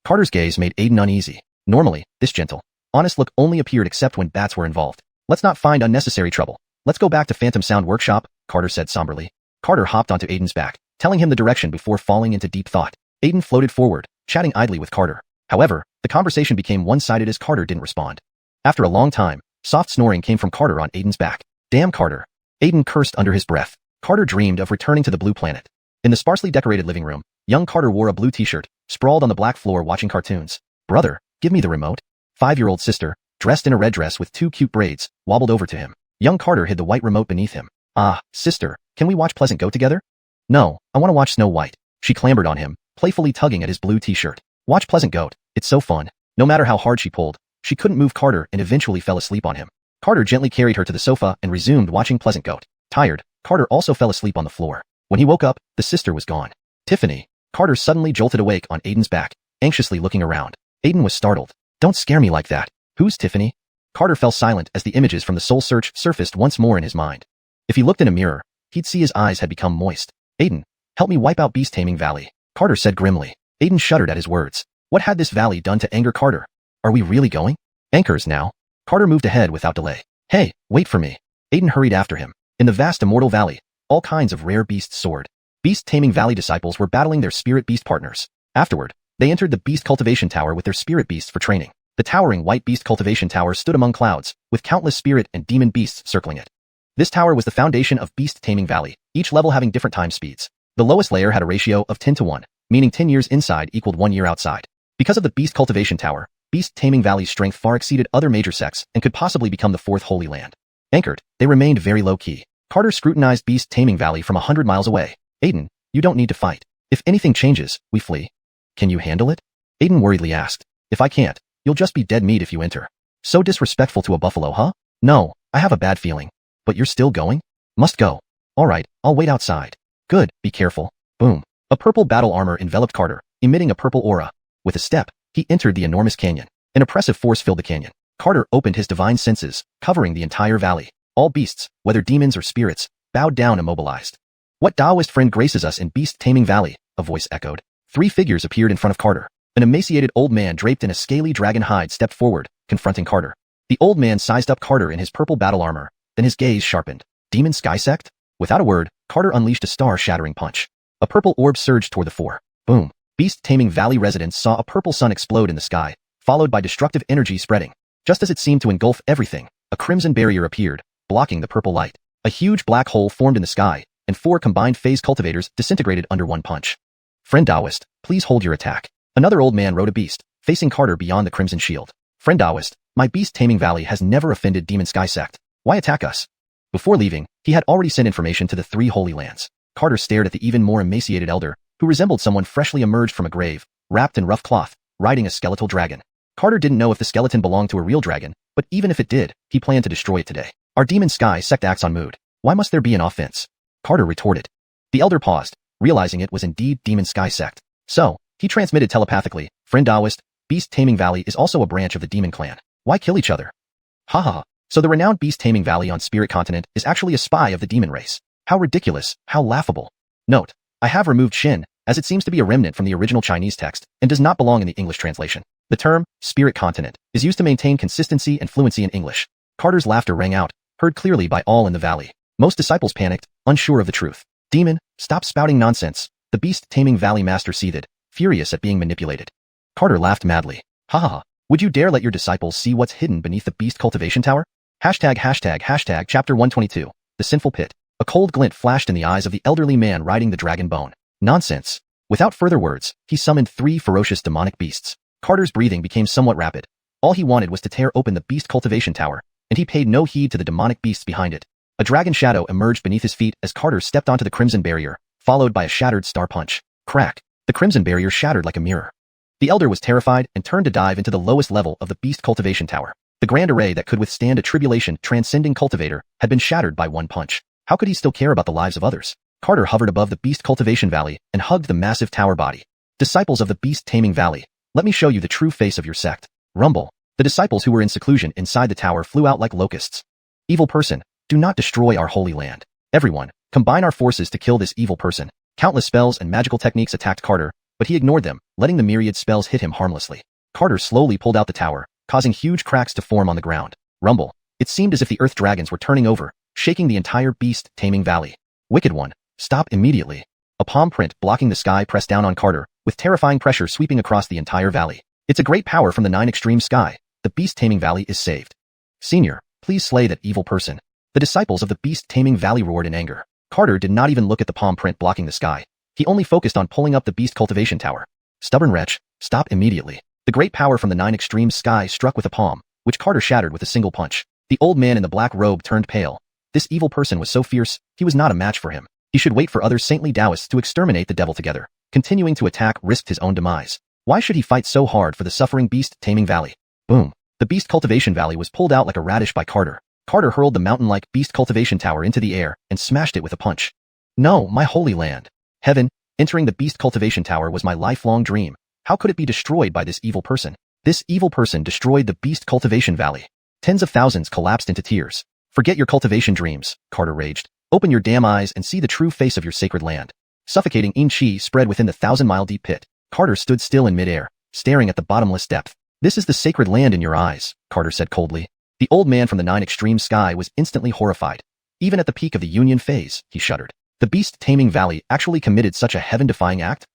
Carter's gaze made Aiden uneasy. Normally, this gentle, honest look only appeared except when bats were involved. Let's not find unnecessary trouble. Let's go back to Phantom Sound Workshop, Carter said somberly. Carter hopped onto Aiden's back, telling him the direction before falling into deep thought. Aiden floated forward, chatting idly with Carter. However, the conversation became one-sided as Carter didn't respond. After a long time, soft snoring came from Carter on Aiden's back. Damn Carter. Aiden cursed under his breath. Carter dreamed of returning to the blue planet. In the sparsely decorated living room, young Carter wore a blue t-shirt, sprawled on the black floor watching cartoons. Brother, give me the remote. 5-year-old sister, dressed in a red dress with 2 cute braids, wobbled over to him. Young Carter hid the white remote beneath him. Ah, sister, can we watch Pleasant Goat together? No, I want to watch Snow White. She clambered on him, playfully tugging at his blue t-shirt. Watch Pleasant Goat, it's so fun. No matter how hard she pulled, she couldn't move Carter and eventually fell asleep on him. Carter gently carried her to the sofa and resumed watching Pleasant Goat. Tired, Carter also fell asleep on the floor. When he woke up, the sister was gone. Tiffany. Carter suddenly jolted awake on Aiden's back, anxiously looking around. Aiden was startled. Don't scare me like that. Who's Tiffany? Carter fell silent as the images from the soul search surfaced once more in his mind. If he looked in a mirror, he'd see his eyes had become moist. Aiden, help me wipe out Beast Taming Valley, Carter said grimly. Aiden shuddered at his words. What had this valley done to anger Carter? Are we really going? Anchors now. Carter moved ahead without delay. Hey, wait for me. Aiden hurried after him. In the vast immortal valley, all kinds of rare beasts soared. Beast Taming Valley disciples were battling their spirit beast partners. Afterward, they entered the Beast Cultivation Tower with their spirit beasts for training. The towering white Beast Cultivation Tower stood among clouds, with countless spirit and demon beasts circling it. This tower was the foundation of Beast Taming Valley, each level having different time speeds. The lowest layer had a ratio of 10 to 1, meaning 10 years inside equaled 1 year outside. Because of the Beast Cultivation Tower, Beast Taming Valley's strength far exceeded other major sects and could possibly become the 4th Holy Land. Anchored, they remained very low-key. Carter scrutinized Beast Taming Valley from 100 miles away. Aiden, you don't need to fight. If anything changes, we flee. Can you handle it? Aiden worriedly asked. If I can't, you'll just be dead meat if you enter. So disrespectful to a buffalo, huh? No, I have a bad feeling. But you're still going? Must go. Alright, I'll wait outside. Good, be careful. Boom. A purple battle armor enveloped Carter, emitting a purple aura. With a step, he entered the enormous canyon. An oppressive force filled the canyon. Carter opened his divine senses, covering the entire valley. All beasts, whether demons or spirits, bowed down immobilized. What Taoist friend graces us in Beast Taming Valley? A voice echoed. 3 figures appeared in front of Carter. An emaciated old man draped in a scaly dragon hide stepped forward, confronting Carter. The old man sized up Carter in his purple battle armor, then his gaze sharpened. Demon Sky Sect? Without a word, Carter unleashed a star-shattering punch. A purple orb surged toward the 4. Boom. Beast Taming Valley residents saw a purple sun explode in the sky, followed by destructive energy spreading. Just as it seemed to engulf everything, a crimson barrier appeared, blocking the purple light. A huge black hole formed in the sky, and 4 combined phase cultivators disintegrated under one punch. Friend Taoist, please hold your attack. Another old man rode a beast, facing Carter beyond the crimson shield. Friend Taoist, my Beast Taming Valley has never offended Demon Sky Sect. Why attack us? Before leaving, he had already sent information to the 3 Holy Lands. Carter stared at the even more emaciated elder, who resembled someone freshly emerged from a grave, wrapped in rough cloth, riding a skeletal dragon. Carter didn't know if the skeleton belonged to a real dragon, but even if it did, he planned to destroy it today. Our Demon Sky Sect acts on mood. Why must there be an offense? Carter retorted. The elder paused, realizing it was indeed Demon Sky Sect. So, he transmitted telepathically, Friend Taoist, Beast Taming Valley is also a branch of the Demon Clan. Why kill each other? Haha. So the renowned Beast Taming Valley on Spirit Continent is actually a spy of the demon race. How ridiculous, how laughable. Note, I have removed Shin, as it seems to be a remnant from the original Chinese text, and does not belong in the English translation. The term, Spirit Continent, is used to maintain consistency and fluency in English. Carter's laughter rang out, heard clearly by all in the valley. Most disciples panicked, unsure of the truth. Demon, stop spouting nonsense, the Beast Taming Valley master seethed, furious at being manipulated. Carter laughed madly. Haha, would you dare let your disciples see what's hidden beneath the Beast Cultivation Tower? Hashtag chapter 122, the sinful pit. A cold glint flashed in the eyes of the elderly man riding the dragon bone. Nonsense. Without further words, he summoned 3 ferocious demonic beasts. Carter's breathing became somewhat rapid. All he wanted was to tear open the beast cultivation tower, and he paid no heed to the demonic beasts behind it. A dragon shadow emerged beneath his feet as Carter stepped onto the crimson barrier, followed by a shattered star punch. Crack! The crimson barrier shattered like a mirror. The elder was terrified and turned to dive into the lowest level of the beast cultivation tower. The grand array that could withstand a tribulation transcending cultivator had been shattered by one punch. How could he still care about the lives of others? Carter hovered above the beast cultivation valley and hugged the massive tower body. Disciples of the beast taming valley, let me show you the true face of your sect. Rumble. The disciples who were in seclusion inside the tower flew out like locusts. Evil person, do not destroy our holy land. Everyone, combine our forces to kill this evil person. Countless spells and magical techniques attacked Carter, but he ignored them, letting the myriad spells hit him harmlessly. Carter slowly pulled out the tower, causing huge cracks to form on the ground. Rumble. It seemed as if the earth dragons were turning over, shaking the entire beast taming valley. Wicked one, stop immediately. A palm print blocking the sky pressed down on Carter, with terrifying pressure sweeping across the entire valley. It's a great power from the 9 extreme sky. The beast taming valley is saved. Senior, please slay that evil person. The disciples of the beast taming valley roared in anger. Carter did not even look at the palm print blocking the sky. He only focused on pulling up the beast cultivation tower. Stubborn wretch, stop immediately. The great power from the 9 extreme sky struck with a palm, which Carter shattered with a single punch. The old man in the black robe turned pale. This evil person was so fierce, he was not a match for him. He should wait for other saintly Taoists to exterminate the devil together. Continuing to attack risked his own demise. Why should he fight so hard for the suffering beast taming valley? Boom. The beast cultivation valley was pulled out like a radish by Carter. Carter hurled the mountain-like beast cultivation tower into the air and smashed it with a punch. No, my holy land. Heaven, entering the beast cultivation tower was my lifelong dream. How could it be destroyed by this evil person? This evil person destroyed the beast cultivation valley. Tens of thousands collapsed into tears. Forget your cultivation dreams, Carter raged. Open your damn eyes and see the true face of your sacred land. Suffocating Xianxia spread within the 1,000-mile deep pit. Carter stood still in midair, staring at the bottomless depth. This is the sacred land in your eyes, Carter said coldly. The old man from the 9 extreme sky was instantly horrified. Even at the peak of the Union phase, he shuddered. The beast taming valley actually committed such a heaven-defying act?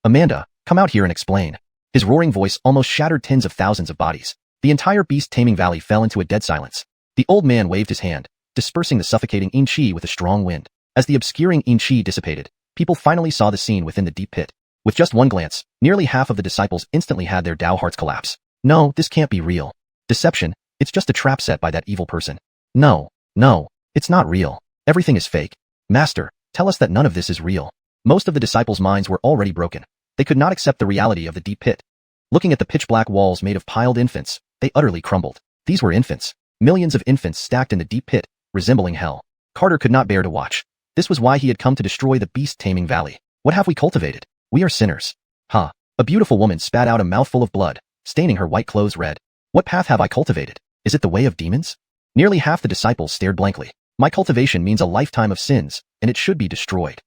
Amanda, come out here and explain. His roaring voice almost shattered tens of thousands of bodies. The entire beast taming valley fell into a dead silence. The old man waved his hand, dispersing the suffocating Xianxia with a strong wind. As the obscuring Xianxia dissipated, people finally saw the scene within the deep pit. With just one glance, nearly half of the disciples instantly had their Tao hearts collapse. No, this can't be real. Deception, it's just a trap set by that evil person. No, it's not real. Everything is fake. Master, tell us that none of this is real. Most of the disciples' minds were already broken. They could not accept the reality of the deep pit. Looking at the pitch-black walls made of piled infants, they utterly crumbled. These were infants. Millions of infants stacked in the deep pit, resembling hell. Carter could not bear to watch. This was why he had come to destroy the beast-taming valley. What have we cultivated? We are sinners. Ha! A beautiful woman spat out a mouthful of blood, staining her white clothes red. What path have I cultivated? Is it the way of demons? Nearly half the disciples stared blankly. My cultivation means a lifetime of sins, and it should be destroyed.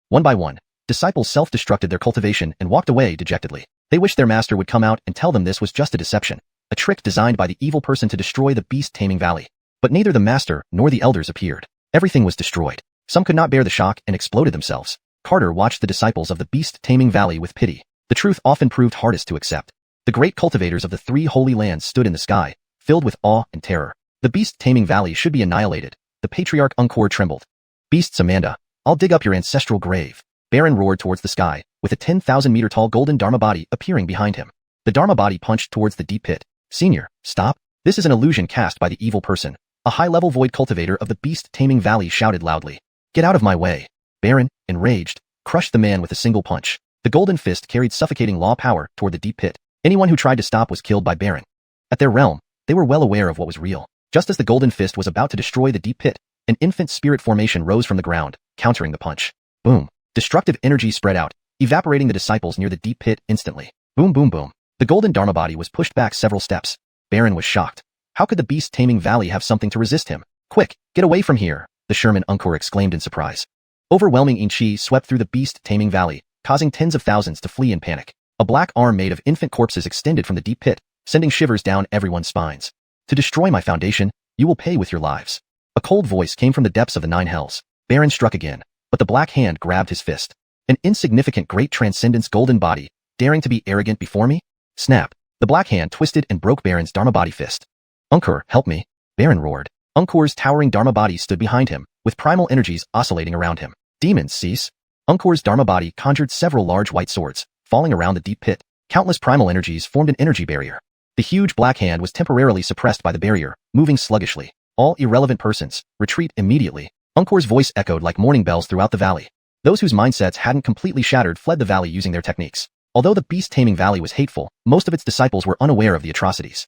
One by one, disciples self-destructed their cultivation and walked away dejectedly. They wished their master would come out and tell them this was just a deception, a trick designed by the evil person to destroy the beast-taming valley. But neither the master nor the elders appeared. Everything was destroyed. Some could not bear the shock and exploded themselves. Carter watched the disciples of the beast-taming valley with pity. The truth often proved hardest to accept. The great cultivators of the 3 holy lands stood in the sky, filled with awe and terror. The beast-taming valley should be annihilated. The patriarch Ungkor trembled. Beasts Amanda, I'll dig up your ancestral grave. Baron roared towards the sky, with a 10,000-meter-tall golden Dharma body appearing behind him. The Dharma body punched towards the deep pit. Senior, stop. This is an illusion cast by the evil person. A high-level void cultivator of the beast-taming valley shouted loudly. Get out of my way. Baron, enraged, crushed the man with a single punch. The golden fist carried suffocating law power toward the deep pit. Anyone who tried to stop was killed by Baron. At their realm, they were well aware of what was real. Just as the golden fist was about to destroy the deep pit, an infant spirit formation rose from the ground, countering the punch. Boom. Destructive energy spread out, evaporating the disciples near the deep pit instantly. Boom boom boom. The golden Dharma body was pushed back several steps. Baron was shocked. How could the beast-taming valley have something to resist him? Quick, get away from here, the Sherman Ungkor exclaimed in surprise. Overwhelming Xianxia swept through the beast-taming valley, causing tens of thousands to flee in panic. A black arm made of infant corpses extended from the deep pit, sending shivers down everyone's spines. To destroy my foundation, you will pay with your lives. A cold voice came from the depths of the 9 hells. Baron struck again, but the black hand grabbed his fist. An insignificant great transcendence golden body, daring to be arrogant before me? Snap. The black hand twisted and broke Baron's Dharma body fist. Ungkor, help me. Baron roared. Ungkor's towering Dharma body stood behind him, with primal energies oscillating around him. Demons, cease. Ungkor's Dharma body conjured several large white swords, falling around the deep pit. Countless primal energies formed an energy barrier. The huge black hand was temporarily suppressed by the barrier, moving sluggishly. All irrelevant persons, retreat immediately. Ungkor's voice echoed like morning bells throughout the valley. Those whose mindsets hadn't completely shattered fled the valley using their techniques. Although the beast-taming valley was hateful, most of its disciples were unaware of the atrocities.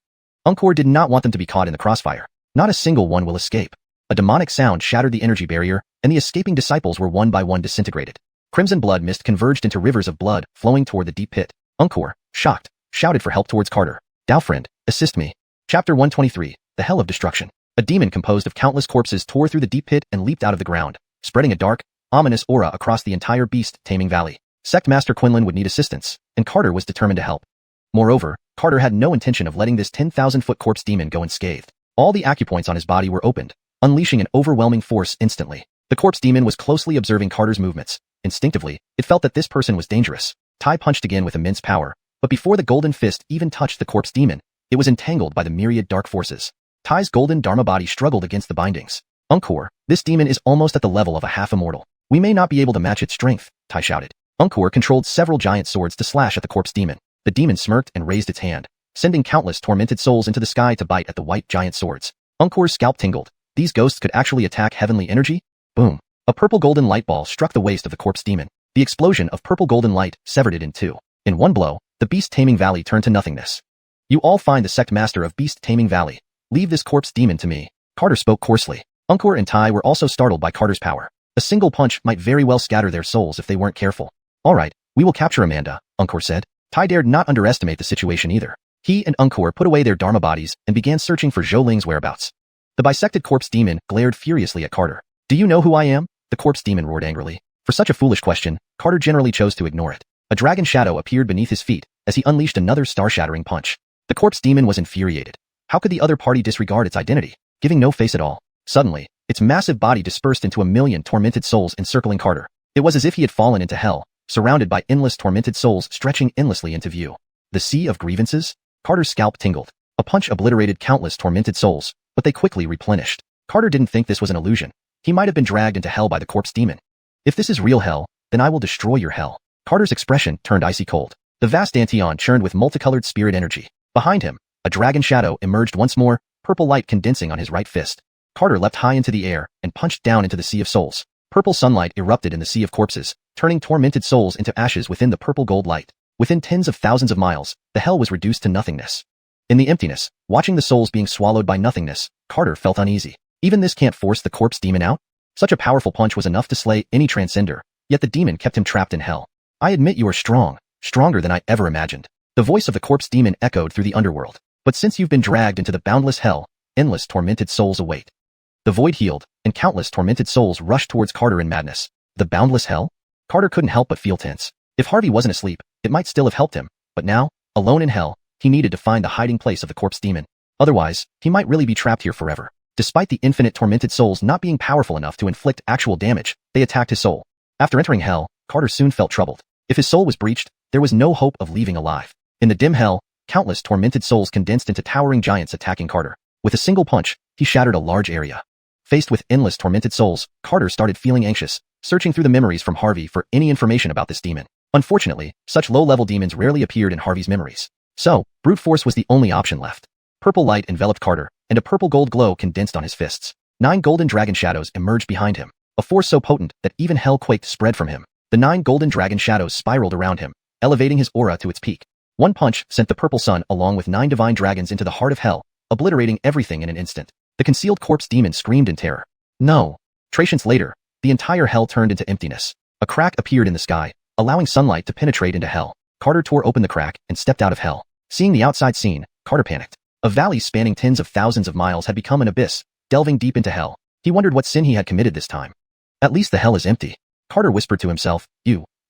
Ungkor did not want them to be caught in the crossfire. Not a single one will escape. A demonic sound shattered the energy barrier, and the escaping disciples were one by one disintegrated. Crimson blood mist converged into rivers of blood, flowing toward the deep pit. Ungkor, shocked, shouted for help towards Carter. Dao-friend, assist me. Chapter 123, The Hell of Destruction. A demon composed of countless corpses tore through the deep pit and leaped out of the ground, spreading a dark, ominous aura across the entire beast-taming valley. Sect Master Quinlan would need assistance, and Carter was determined to help. Moreover, Carter had no intention of letting this 10,000-foot corpse demon go unscathed. All the acupoints on his body were opened, unleashing an overwhelming force instantly. The corpse demon was closely observing Carter's movements. Instinctively, it felt that this person was dangerous. Tai punched again with immense power, but before the golden fist even touched the corpse demon, it was entangled by the myriad dark forces. Tai's golden Dharma body struggled against the bindings. Ungkor, this demon is almost at the level of a half-immortal. We may not be able to match its strength, Tai shouted. Ungkor controlled several giant swords to slash at the corpse demon. The demon smirked and raised its hand, sending countless tormented souls into the sky to bite at the white giant swords. Ungkor's scalp tingled. These ghosts could actually attack heavenly energy? Boom. A purple golden light ball struck the waist of the corpse demon. The explosion of purple golden light severed it in two. In one blow, the beast-taming valley turned to nothingness. You all find the sect master of beast-taming valley. Leave this corpse demon to me. Carter spoke coarsely. Ungkor and Tai were also startled by Carter's power. A single punch might very well scatter their souls if they weren't careful. All right, we will capture Amanda, Ungkor said. Tai dared not underestimate the situation either. He and Ungkor put away their Dharma bodies and began searching for Zhou Ling's whereabouts. The bisected corpse demon glared furiously at Carter. Do you know who I am? The corpse demon roared angrily. For such a foolish question, Carter generally chose to ignore it. A dragon shadow appeared beneath his feet as he unleashed another star-shattering punch. The corpse demon was infuriated. How could the other party disregard its identity, giving no face at all? Suddenly, its massive body dispersed into a million tormented souls encircling Carter. It was as if he had fallen into hell, surrounded by endless tormented souls stretching endlessly into view. The Sea of Grievances? Carter's scalp tingled. A punch obliterated countless tormented souls, but they quickly replenished. Carter didn't think this was an illusion. He might have been dragged into hell by the corpse demon. If this is real hell, then I will destroy your hell. Carter's expression turned icy cold. The vast Dantian churned with multicolored spirit energy. Behind him, a dragon shadow emerged once more, purple light condensing on his right fist. Carter leapt high into the air and punched down into the sea of souls. Purple sunlight erupted in the sea of corpses, turning tormented souls into ashes within the purple gold light. Within tens of thousands of miles, the hell was reduced to nothingness. In the emptiness, watching the souls being swallowed by nothingness, Carter felt uneasy. Even this can't force the corpse demon out? Such a powerful punch was enough to slay any transcender, yet the demon kept him trapped in hell. I admit you are strong, stronger than I ever imagined. The voice of the corpse demon echoed through the underworld. But since you've been dragged into the boundless hell, endless tormented souls await. The void healed, and countless tormented souls rushed towards Carter in madness. The boundless hell? Carter couldn't help but feel tense. If Harvey wasn't asleep, it might still have helped him, but now, alone in hell, he needed to find the hiding place of the corpse demon. Otherwise, he might really be trapped here forever. Despite the infinite tormented souls not being powerful enough to inflict actual damage, they attacked his soul. After entering hell, Carter soon felt troubled. If his soul was breached, there was no hope of leaving alive. In the dim hell, countless tormented souls condensed into towering giants attacking Carter. With a single punch, he shattered a large area. Faced with endless tormented souls, Carter started feeling anxious, searching through the memories from Harvey for any information about this demon. Unfortunately, such low-level demons rarely appeared in Harvey's memories. So, brute force was the only option left. Purple light enveloped Carter, and a purple gold glow condensed on his fists. 9 golden dragon shadows emerged behind him. A force so potent that even hell quaked spread from him. The 9 golden dragon shadows spiraled around him, elevating his aura to its peak. One punch sent the purple sun along with 9 divine dragons into the heart of hell, obliterating everything in an instant. The concealed corpse demon screamed in terror. No. Trations later, the entire hell turned into emptiness. A crack appeared in the sky, allowing sunlight to penetrate into hell. Carter tore open the crack and stepped out of hell. Seeing the outside scene, Carter panicked. A valley spanning tens of thousands of miles had become an abyss, delving deep into hell. He wondered what sin he had committed this time. At least the hell is empty. Carter whispered to himself,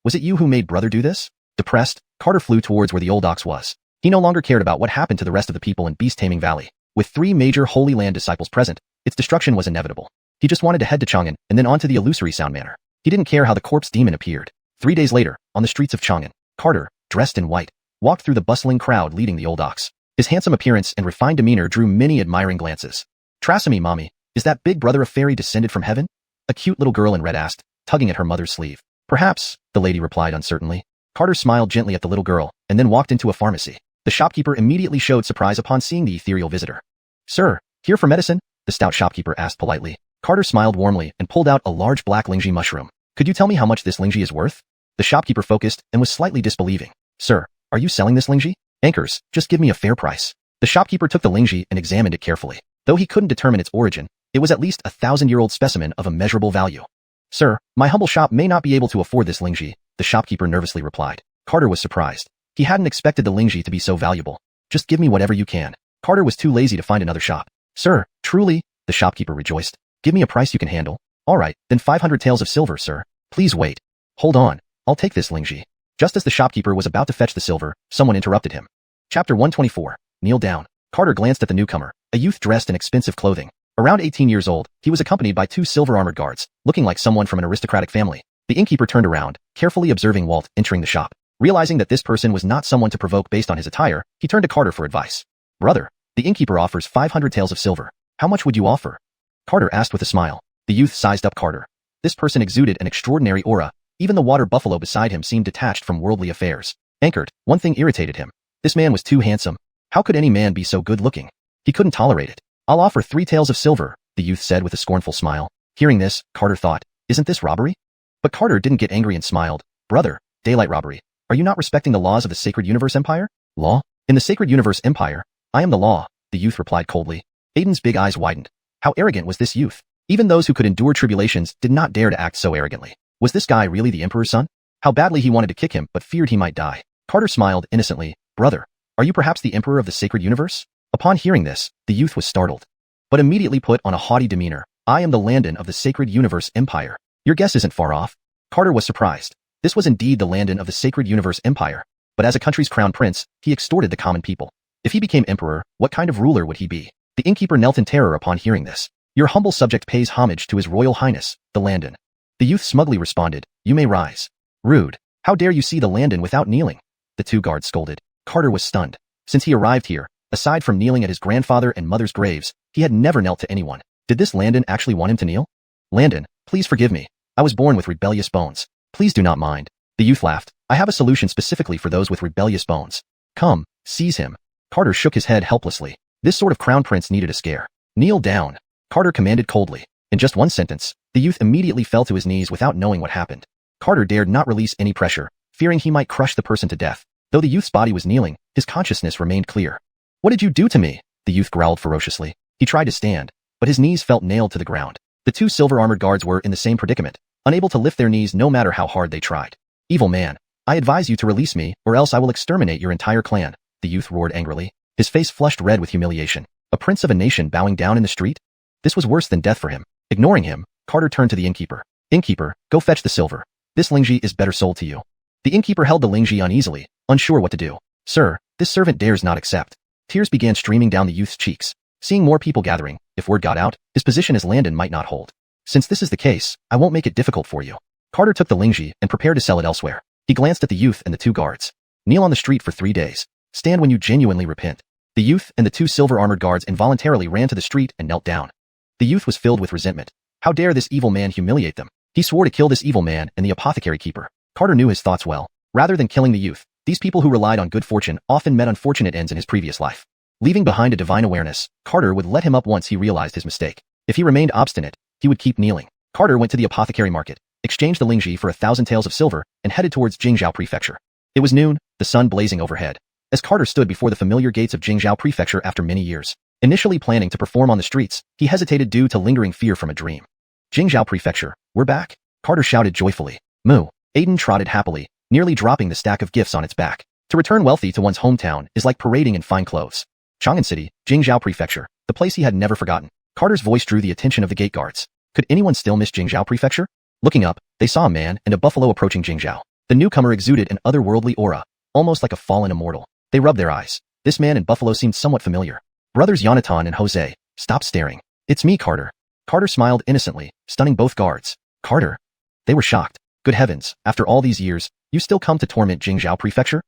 was it you who made brother do this? Depressed, Carter flew towards where the old ox was. He no longer cared about what happened to the rest of the people in Beast-Taming Valley. With 3 major Holy Land disciples present, its destruction was inevitable. He just wanted to head to Chang'an and then on to the illusory Sound Manor. He didn't care how the corpse demon appeared. 3 days later, on the streets of Chang'an, Carter, dressed in white, walked through the bustling crowd leading the old ox. His handsome appearance and refined demeanor drew many admiring glances. Trust me, mommy, is that big brother a fairy descended from heaven? A cute little girl in red asked, tugging at her mother's sleeve. Perhaps, the lady replied uncertainly. Carter smiled gently at the little girl, and then walked into a pharmacy. The shopkeeper immediately showed surprise upon seeing the ethereal visitor. Sir, here for medicine? The stout shopkeeper asked politely. Carter smiled warmly and pulled out a large black lingji mushroom. Could you tell me how much this lingji is worth? The shopkeeper focused and was slightly disbelieving. Sir, are you selling this lingji? Anchors, just give me a fair price. The shopkeeper took the lingji and examined it carefully. Though he couldn't determine its origin, it was at least 1,000-year-old specimen of immeasurable value. Sir, my humble shop may not be able to afford this lingji, the shopkeeper nervously replied. Carter was surprised. He hadn't expected the lingji to be so valuable. Just give me whatever you can. Carter was too lazy to find another shop. Sir, truly, the shopkeeper rejoiced. Give me a price you can handle. All right, then 500 taels of silver, sir. Please wait. Hold on. I'll take this lingji. Just as the shopkeeper was about to fetch the silver, someone interrupted him. Chapter 124. Kneel down. Carter glanced at the newcomer, a youth dressed in expensive clothing. Around 18 years old, he was accompanied by 2 silver-armored guards, looking like someone from an aristocratic family. The innkeeper turned around, carefully observing Walt entering the shop. Realizing that this person was not someone to provoke based on his attire, he turned to Carter for advice. Brother, the innkeeper offers 500 taels of silver. How much would you offer? Carter asked with a smile. The youth sized up Carter. This person exuded an extraordinary aura. Even the water buffalo beside him seemed detached from worldly affairs. Anchored, one thing irritated him. This man was too handsome. How could any man be so good-looking? He couldn't tolerate it. I'll offer 3 taels of silver, the youth said with a scornful smile. Hearing this, Carter thought, isn't this robbery? But Carter didn't get angry and smiled. Brother, daylight robbery. Are you not respecting the laws of the Sacred Universe Empire? Law? In the Sacred Universe Empire, I am the law, the youth replied coldly. Aiden's big eyes widened. How arrogant was this youth? Even those who could endure tribulations did not dare to act so arrogantly. Was this guy really the Emperor's son? How badly he wanted to kick him but feared he might die. Carter smiled innocently. Brother, are you perhaps the Emperor of the Sacred Universe? Upon hearing this, the youth was startled, but immediately put on a haughty demeanor. I am the Landon of the Sacred Universe Empire. Your guess isn't far off. Carter was surprised. This was indeed the Landon of the Sacred Universe Empire, but as a country's crown prince, he extorted the common people. If he became emperor, what kind of ruler would he be? The innkeeper knelt in terror upon hearing this. Your humble subject pays homage to his royal highness, the Landon. The youth smugly responded, you may rise. Rude. How dare you see the Landon without kneeling? The 2 guards scolded. Carter was stunned. Since he arrived here, aside from kneeling at his grandfather and mother's graves, he had never knelt to anyone. Did this Landon actually want him to kneel? Landon, please forgive me. I was born with rebellious bones. Please do not mind. The youth laughed. I have a solution specifically for those with rebellious bones. Come, seize him. Carter shook his head helplessly. This sort of crown prince needed a scare. Kneel down. Carter commanded coldly. In just one sentence, the youth immediately fell to his knees without knowing what happened. Carter dared not release any pressure, fearing he might crush the person to death. Though the youth's body was kneeling, his consciousness remained clear. What did you do to me? The youth growled ferociously. He tried to stand, but his knees felt nailed to the ground. The 2 silver-armored guards were in the same predicament, unable to lift their knees no matter how hard they tried. Evil man, I advise you to release me, or else I will exterminate your entire clan, the youth roared angrily. His face flushed red with humiliation. A prince of a nation bowing down in the street? This was worse than death for him. Ignoring him, Carter turned to the innkeeper. Innkeeper, go fetch the silver. This lingji is better sold to you. The innkeeper held the lingji uneasily, unsure what to do. Sir, this servant dares not accept. Tears began streaming down the youth's cheeks. Seeing more people gathering, if word got out, his position as Landon might not hold. Since this is the case, I won't make it difficult for you. Carter took the lingji and prepared to sell it elsewhere. He glanced at the youth and the 2 guards. Kneel on the street for 3 days. Stand when you genuinely repent. The youth and the 2 silver-armored guards involuntarily ran to the street and knelt down. The youth was filled with resentment. How dare this evil man humiliate them? He swore to kill this evil man and the apothecary keeper. Carter knew his thoughts well. Rather than killing the youth, these people who relied on good fortune often met unfortunate ends in his previous life. Leaving behind a divine awareness, Carter would let him up once he realized his mistake. If he remained obstinate, he would keep kneeling. Carter went to the apothecary market, exchanged the lingji for 1,000 taels of silver, and headed towards Jingzhou Prefecture. It was noon, the sun blazing overhead. As Carter stood before the familiar gates of Jingzhou Prefecture after many years, initially planning to perform on the streets, he hesitated due to lingering fear from a dream. Jingzhou Prefecture, we're back, Carter shouted joyfully. Moo. Aiden trotted happily, nearly dropping the stack of gifts on its back. To return wealthy to one's hometown is like parading in fine clothes. Chang'an City, Jingzhou Prefecture, the place he had never forgotten. Carter's voice drew the attention of the gate guards. Could anyone still miss Jingzhou Prefecture? Looking up, they saw a man and a buffalo approaching Jingzhou. The newcomer exuded an otherworldly aura, almost like a fallen immortal. They rubbed their eyes. This man and buffalo seemed somewhat familiar. Brothers Yonatan and Jose, stop staring. It's me, Carter. Carter smiled innocently, stunning both guards. Carter? They were shocked. Good heavens, after all these years, you still come to torment Jingzhou Prefecture?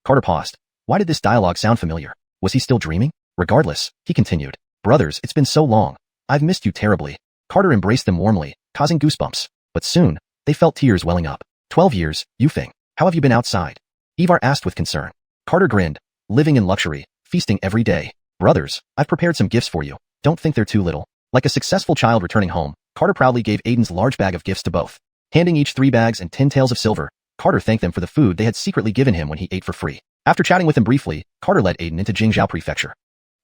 Carter paused. Why did this dialogue sound familiar? Was he still dreaming? Regardless, he continued. Brothers, it's been so long. I've missed you terribly. Carter embraced them warmly, causing goosebumps. But soon, they felt tears welling up. 12 years, Yufeng. How have you been outside? Ivar asked with concern. Carter grinned. Living in luxury, feasting every day. Brothers, I've prepared some gifts for you. Don't think they're too little. Like a successful child returning home, Carter proudly gave Aiden's large bag of gifts to both. Handing each 3 bags and 10 taels of silver, Carter thanked them for the food they had secretly given him when he ate for free. After chatting with him briefly, Carter led Aiden into Jingzhou Prefecture.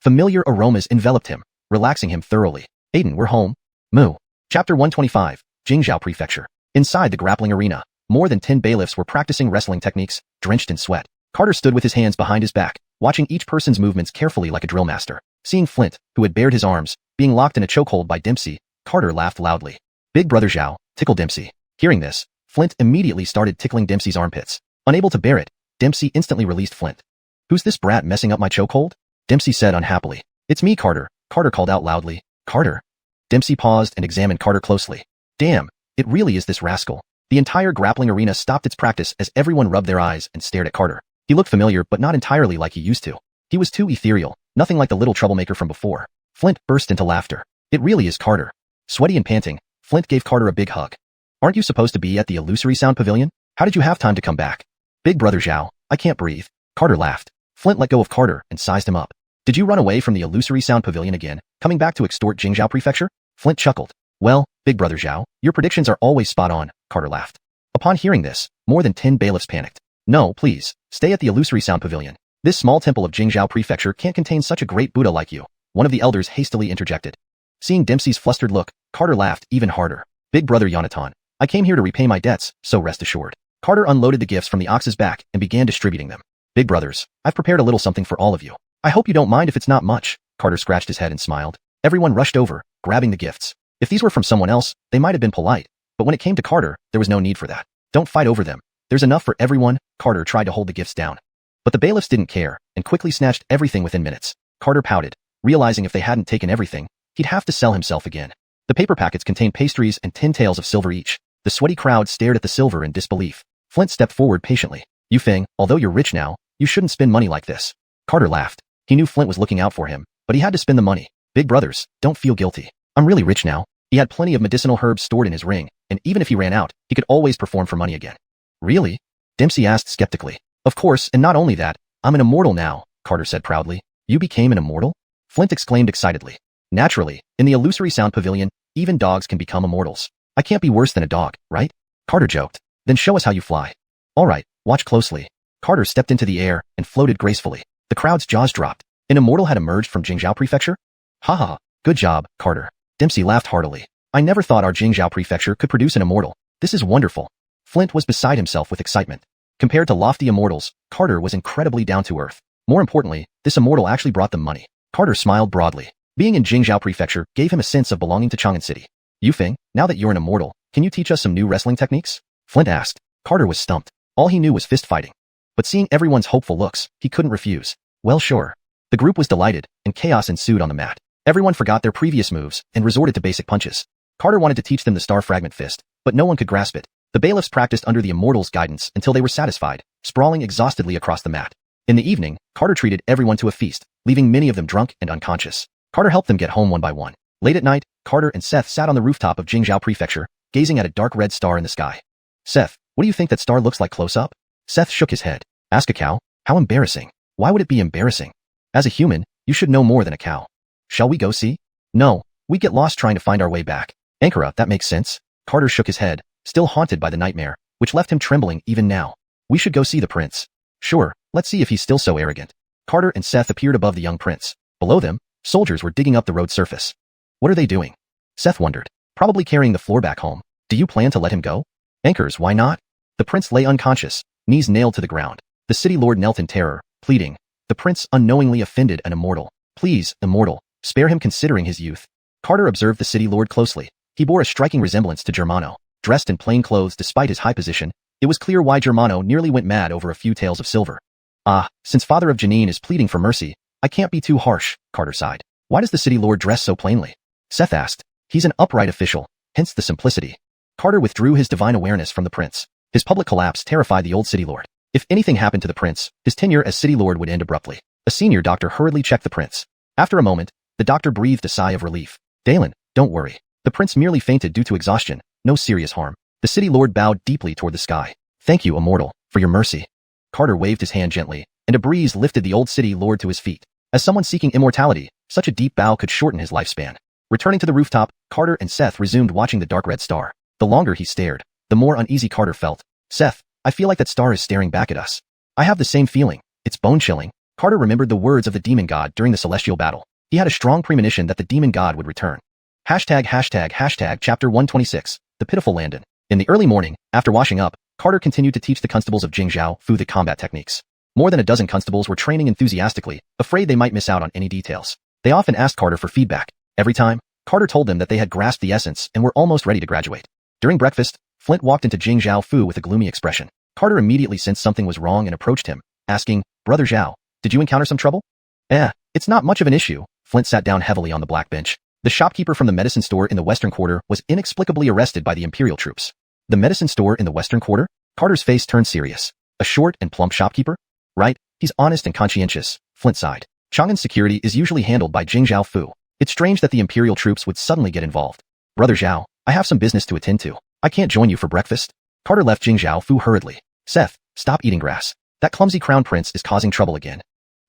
Familiar aromas enveloped him, relaxing him thoroughly. Aiden, we're home. Moo. Chapter 125, Jingzhou Prefecture. Inside the grappling arena, more than 10 bailiffs were practicing wrestling techniques, drenched in sweat. Carter stood with his hands behind his back, watching each person's movements carefully like a drill master. Seeing Flint, who had bared his arms, being locked in a chokehold by Dempsey, Carter laughed loudly. Big brother Zhao, tickle Dempsey. Hearing this, Flint immediately started tickling Dempsey's armpits. Unable to bear it, Dempsey instantly released Flint. Who's this brat messing up my chokehold? Dempsey said unhappily. It's me, Carter. Carter called out loudly. Carter? Dempsey paused and examined Carter closely. Damn, it really is this rascal. The entire grappling arena stopped its practice as everyone rubbed their eyes and stared at Carter. He looked familiar but not entirely like he used to. He was too ethereal, nothing like the little troublemaker from before. Flint burst into laughter. It really is Carter. Sweaty and panting, Flint gave Carter a big hug. Aren't you supposed to be at the Illusory Sound Pavilion? How did you have time to come back? Big brother Zhao, I can't breathe. Carter laughed. Flint let go of Carter and sized him up. Did you run away from the Illusory Sound Pavilion again, coming back to extort Jingzhou Prefecture? Flint chuckled. Well, big brother Zhao, your predictions are always spot on, Carter laughed. Upon hearing this, more than 10 bailiffs panicked. No, please, stay at the Illusory Sound Pavilion. This small temple of Jingzhou Prefecture can't contain such a great Buddha like you, one of the elders hastily interjected. Seeing Dempsey's flustered look, Carter laughed even harder. Big brother Yonatan, I came here to repay my debts, so rest assured. Carter unloaded the gifts from the ox's back and began distributing them. Big brothers, I've prepared a little something for all of you. I hope you don't mind if it's not much. Carter scratched his head and smiled. Everyone rushed over, grabbing the gifts. If these were from someone else, they might have been polite, but when it came to Carter, there was no need for that. Don't fight over them. There's enough for everyone. Carter tried to hold the gifts down. But the bailiffs didn't care, and quickly snatched everything within minutes. Carter pouted, realizing if they hadn't taken everything, he'd have to sell himself again. The paper packets contained pastries and 10 taels of silver each. The sweaty crowd stared at the silver in disbelief. Flint stepped forward patiently. Yufeng, although you're rich now, you shouldn't spend money like this. Carter laughed. He knew Flint was looking out for him, but he had to spend the money. Big brothers, don't feel guilty. I'm really rich now. He had plenty of medicinal herbs stored in his ring, and even if he ran out, he could always perform for money again. Really? Dempsey asked skeptically. Of course, and not only that, I'm an immortal now, Carter said proudly. You became an immortal? Flint exclaimed excitedly. Naturally, in the Illusory Sound Pavilion, even dogs can become immortals. I can't be worse than a dog, right? Carter joked. Then show us how you fly. All right, watch closely. Carter stepped into the air and floated gracefully. The crowd's jaws dropped. An immortal had emerged from Jingzhou Prefecture? Haha, good job, Carter. Dempsey laughed heartily. I never thought our Jingzhou Prefecture could produce an immortal. This is wonderful. Flint was beside himself with excitement. Compared to lofty immortals, Carter was incredibly down to earth. More importantly, this immortal actually brought them money. Carter smiled broadly. Being in Jingzhou Prefecture gave him a sense of belonging to Chang'an City. Yufeng, now that you're an immortal, can you teach us some new wrestling techniques? Flint asked. Carter was stumped. All he knew was fist fighting. But seeing everyone's hopeful looks, he couldn't refuse. Well, sure. The group was delighted, and chaos ensued on the mat. Everyone forgot their previous moves and resorted to basic punches. Carter wanted to teach them the Star Fragment Fist, but no one could grasp it. The bailiffs practiced under the immortal's guidance until they were satisfied, sprawling exhaustedly across the mat. In the evening, Carter treated everyone to a feast, leaving many of them drunk and unconscious. Carter helped them get home one by one. Late at night, Carter and Seth sat on the rooftop of Jingzhou Prefecture, gazing at a dark red star in the sky. Seth, what do you think that star looks like close up? Seth shook his head. Ask a cow? How embarrassing. Why would it be embarrassing? As a human, you should know more than a cow. Shall we go see? No, we get lost trying to find our way back. Ankara, that makes sense. Carter shook his head, still haunted by the nightmare, which left him trembling even now. We should go see the prince. Sure, let's see if he's still so arrogant. Carter and Seth appeared above the young prince. Below them, soldiers were digging up the road surface. What are they doing? Seth wondered. Probably carrying the floor back home. Do you plan to let him go? Anchors, why not? The prince lay unconscious, knees nailed to the ground. The city lord knelt in terror, pleading. The prince unknowingly offended an immortal. Please, immortal, spare him considering his youth. Carter observed the city lord closely. He bore a striking resemblance to Germano. Dressed in plain clothes despite his high position, it was clear why Germano nearly went mad over a few taels of silver. Ah, since father of Janine is pleading for mercy, I can't be too harsh, Carter sighed. Why does the city lord dress so plainly? Seth asked. He's an upright official, hence the simplicity. Carter withdrew his divine awareness from the prince. His public collapse terrified the old city lord. If anything happened to the prince, his tenure as city lord would end abruptly. A senior doctor hurriedly checked the prince. After a moment, the doctor breathed a sigh of relief. Dalen, don't worry. The prince merely fainted due to exhaustion, no serious harm. The city lord bowed deeply toward the sky. Thank you, Immortal, for your mercy. Carter waved his hand gently, and a breeze lifted the old city lord to his feet. As someone seeking immortality, such a deep bow could shorten his lifespan. Returning to the rooftop, Carter and Seth resumed watching the dark red star. The longer he stared, the more uneasy Carter felt. Seth, I feel like that star is staring back at us. I have the same feeling. It's bone-chilling. Carter remembered the words of the demon god during the celestial battle. He had a strong premonition that the demon god would return. Chapter 126, The Pitiful Landon. In the early morning, after washing up, Carter continued to teach the constables of Jingzhou Fu the combat techniques. More than a dozen constables were training enthusiastically, afraid they might miss out on any details. They often asked Carter for feedback. Every time, Carter told them that they had grasped the essence and were almost ready to graduate. During breakfast, Flint walked into Jingzhou Fu with a gloomy expression. Carter immediately sensed something was wrong and approached him, asking, Brother Zhao, did you encounter some trouble? It's not much of an issue. Flint sat down heavily on the black bench. The shopkeeper from the medicine store in the Western Quarter was inexplicably arrested by the Imperial troops. The medicine store in the Western Quarter? Carter's face turned serious. A short and plump shopkeeper? Right, he's honest and conscientious, Flint sighed. Chang'an's security is usually handled by Jingzhou Fu. It's strange that the Imperial troops would suddenly get involved. Brother Zhao, I have some business to attend to. I can't join you for breakfast. Carter left Jingzhou Fu hurriedly. Seth, stop eating grass. That clumsy crown prince is causing trouble again.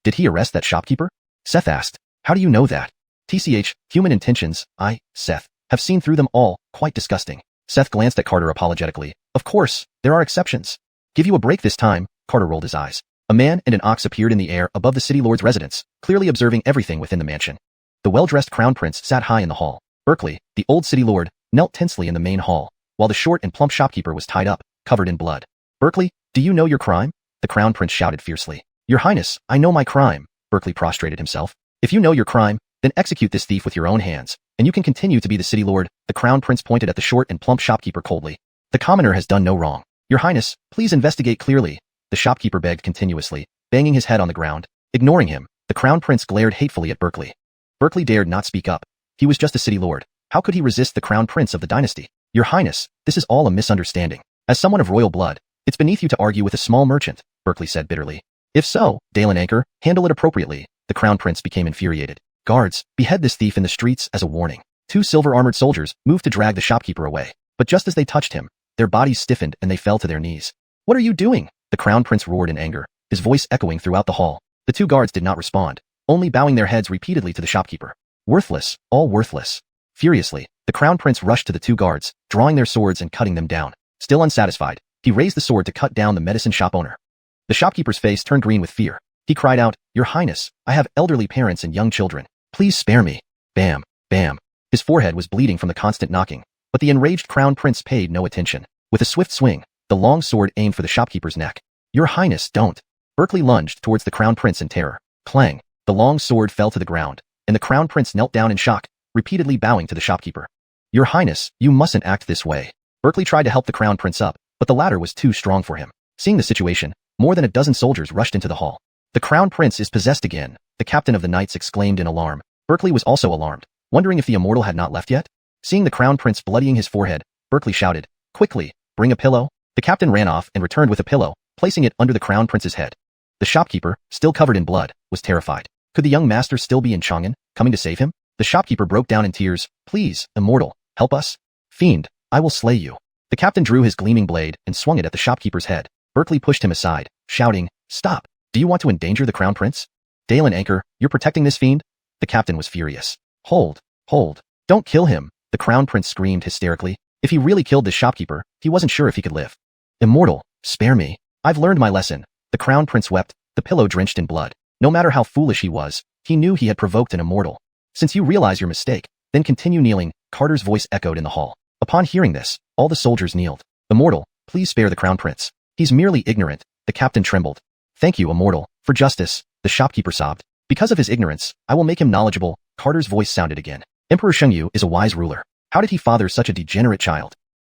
Did he arrest that shopkeeper? Seth asked. How do you know that? TCH, human intentions, Seth, have seen through them all, quite disgusting. Seth glanced at Carter apologetically. Of course, there are exceptions. Give you a break this time, Carter rolled his eyes. A man and an ox appeared in the air above the city lord's residence, clearly observing everything within the mansion. The well-dressed crown prince sat high in the hall. Berkeley, the old city lord, knelt tensely in the main hall, while the short and plump shopkeeper was tied up, covered in blood. Berkeley, do you know your crime? The crown prince shouted fiercely. Your Highness, I know my crime. Berkeley prostrated himself. If you know your crime, then execute this thief with your own hands, and you can continue to be the city lord. The crown prince pointed at the short and plump shopkeeper coldly. The commoner has done no wrong. Your Highness, please investigate clearly. The shopkeeper begged continuously, banging his head on the ground. Ignoring him, the crown prince glared hatefully at Berkeley. Berkeley dared not speak up. He was just a city lord. How could he resist the crown prince of the dynasty? Your Highness, this is all a misunderstanding. As someone of royal blood, it's beneath you to argue with a small merchant, Berkeley said bitterly. If so, Dalen Anchor, handle it appropriately. The crown prince became infuriated. Guards, behead this thief in the streets as a warning. 2 silver-armored soldiers moved to drag the shopkeeper away. But just as they touched him, their bodies stiffened and they fell to their knees. What are you doing? The crown prince roared in anger, his voice echoing throughout the hall. The 2 guards did not respond, only bowing their heads repeatedly to the shopkeeper. Worthless, all worthless. Furiously, the crown prince rushed to the 2 guards, drawing their swords and cutting them down. Still unsatisfied, he raised the sword to cut down the medicine shop owner. The shopkeeper's face turned green with fear. He cried out, Your Highness, I have elderly parents and young children. Please spare me. Bam, bam. His forehead was bleeding from the constant knocking, but the enraged crown prince paid no attention. With a swift swing, the long sword aimed for the shopkeeper's neck. Your Highness, don't. Berkeley lunged towards the crown prince in terror. Clang. The long sword fell to the ground, and the crown prince knelt down in shock, repeatedly bowing to the shopkeeper. Your Highness, you mustn't act this way. Berkeley tried to help the crown prince up, but the latter was too strong for him. Seeing the situation, more than a dozen soldiers rushed into the hall. The crown prince is possessed again, the captain of the knights exclaimed in alarm. Berkeley was also alarmed, wondering if the immortal had not left yet. Seeing the crown prince bloodying his forehead, Berkeley shouted, Quickly, bring a pillow. The captain ran off and returned with a pillow, placing it under the crown prince's head. The shopkeeper, still covered in blood, was terrified. Could the young master still be in Chang'an, coming to save him? The shopkeeper broke down in tears. Please, immortal, help us. Fiend, I will slay you. The captain drew his gleaming blade and swung it at the shopkeeper's head. Berkeley pushed him aside, shouting, Stop. Do you want to endanger the crown prince? Dalen Anchor, you're protecting this fiend? The captain was furious. Hold. Don't kill him. The crown prince screamed hysterically. If he really killed this shopkeeper, he wasn't sure if he could live. Immortal, spare me. I've learned my lesson. The crown prince wept, the pillow drenched in blood. No matter how foolish he was, he knew he had provoked an immortal. Since you realize your mistake, then continue kneeling, Carter's voice echoed in the hall. Upon hearing this, all the soldiers kneeled. Immortal, please spare the crown prince. He's merely ignorant. The captain trembled. Thank you, immortal, for justice, the shopkeeper sobbed. Because of his ignorance, I will make him knowledgeable. Carter's voice sounded again. Emperor Shengyu is a wise ruler. How did he father such a degenerate child?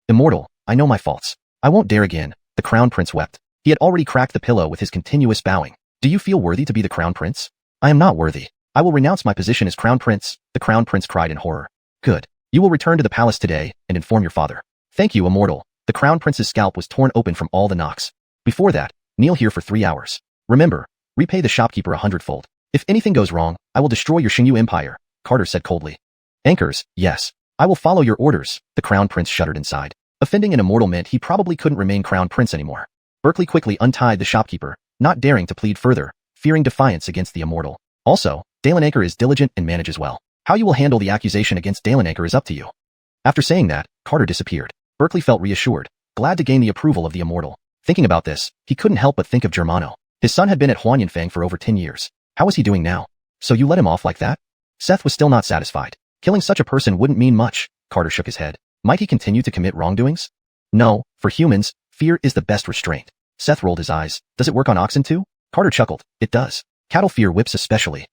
Immortal, I know my faults. I won't dare again. The crown prince wept. He had already cracked the pillow with his continuous bowing. Do you feel worthy to be the crown prince? I am not worthy. I will renounce my position as crown prince. The crown prince cried in horror. Good. You will return to the palace today and inform your father. Thank you, immortal. The crown prince's scalp was torn open from all the knocks. Before that, kneel here for 3 hours. Remember, repay the shopkeeper 100-fold. If anything goes wrong, I will destroy your Xingyu empire, Carter said coldly. Anchors, yes. I will follow your orders. The crown prince shuddered inside. Offending an immortal meant he probably couldn't remain crown prince anymore. Berkeley quickly untied the shopkeeper, not daring to plead further, fearing defiance against the immortal. Also, Dalenanker is diligent and manages well. How you will handle the accusation against Dalenanker is up to you. After saying that, Carter disappeared. Berkeley felt reassured, glad to gain the approval of the immortal. Thinking about this, he couldn't help but think of Germano. His son had been at Huanyanfang for over 10 years. How was he doing now? So you let him off like that? Seth was still not satisfied. Killing such a person wouldn't mean much. Carter shook his head. Might he continue to commit wrongdoings? No, for humans, fear is the best restraint. Seth rolled his eyes. Does it work on oxen too? Carter chuckled. It does. Cattle fear whips especially.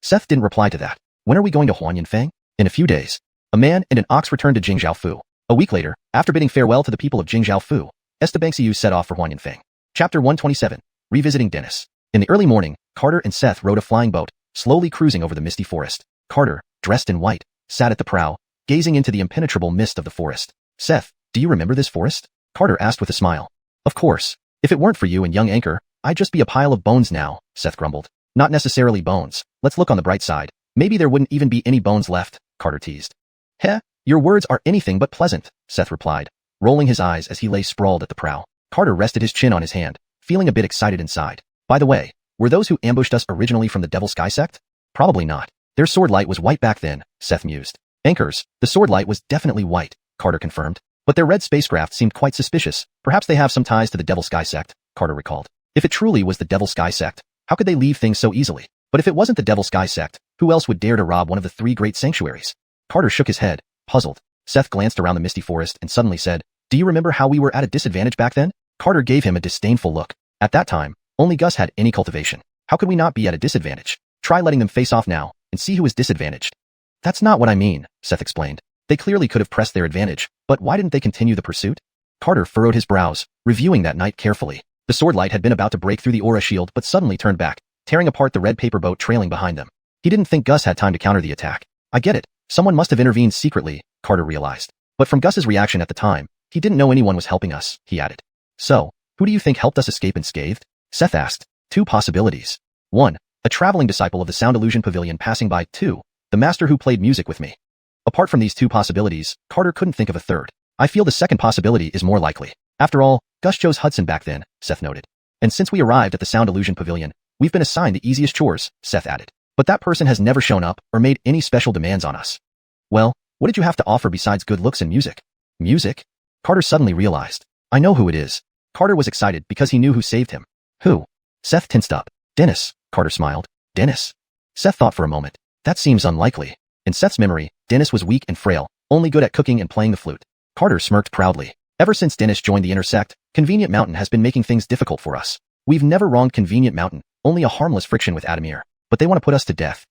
Seth didn't reply to that. When are we going to Huanyanfang? In a few days. A man and an ox returned to Jingzhaofu. A week later, after bidding farewell to the people of Jingzhaofu, Estebanxiu set off for Huanyanfang. Chapter 127. Revisiting Dennis. In the early morning, Carter and Seth rode a flying boat, slowly cruising over the misty forest. Carter, dressed in white, sat at the prow, gazing into the impenetrable mist of the forest. Seth, do you remember this forest? Carter asked with a smile. Of course. If it weren't for you and young Anchor, I'd just be a pile of bones now, Seth grumbled. Not necessarily bones. Let's look on the bright side. Maybe there wouldn't even be any bones left, Carter teased. Heh, your words are anything but pleasant, Seth replied, rolling his eyes as he lay sprawled at the prow. Carter rested his chin on his hand, feeling a bit excited inside. By the way, were those who ambushed us originally from the Devil Sky sect? Probably not. Their sword light was white back then, Seth mused. Anchors, the sword light was definitely white, Carter confirmed. But their red spacecraft seemed quite suspicious. Perhaps they have some ties to the Devil Sky sect, Carter recalled. If it truly was the Devil Sky sect, how could they leave things so easily? But if it wasn't the Devil Sky sect, who else would dare to rob one of the 3 great sanctuaries? Carter shook his head, puzzled. Seth glanced around the misty forest and suddenly said, Do you remember how we were at a disadvantage back then? Carter gave him a disdainful look. At that time, only Gus had any cultivation. How could we not be at a disadvantage? Try letting them face off now, and see who is disadvantaged. That's not what I mean, Seth explained. They clearly could have pressed their advantage, but why didn't they continue the pursuit? Carter furrowed his brows, reviewing that night carefully. The sword light had been about to break through the aura shield but suddenly turned back, tearing apart the red paper boat trailing behind them. He didn't think Gus had time to counter the attack. I get it. Someone must have intervened secretly, Carter realized. But from Gus's reaction at the time, he didn't know anyone was helping us, he added. So, who do you think helped us escape unscathed? Seth asked. 2 possibilities. 1. A traveling disciple of the Sound Illusion Pavilion passing by. 2. The master who played music with me. Apart from these 2 possibilities, Carter couldn't think of a third. I feel the second possibility is more likely. After all, Gus chose Hudson back then, Seth noted. And since we arrived at the Sound Illusion Pavilion, we've been assigned the easiest chores, Seth added. But that person has never shown up or made any special demands on us. Well, what did you have to offer besides good looks and music? Music? Carter suddenly realized. I know who it is. Carter was excited because he knew who saved him. Who? Seth tensed up. Dennis, Carter smiled. Dennis? Seth thought for a moment. That seems unlikely. In Seth's memory, Dennis was weak and frail, only good at cooking and playing the flute. Carter smirked proudly. Ever since Dennis joined the Intersect, Convenient Mountain has been making things difficult for us. We've never wronged Convenient Mountain, only a harmless friction with Adamir. But they want to put us to death.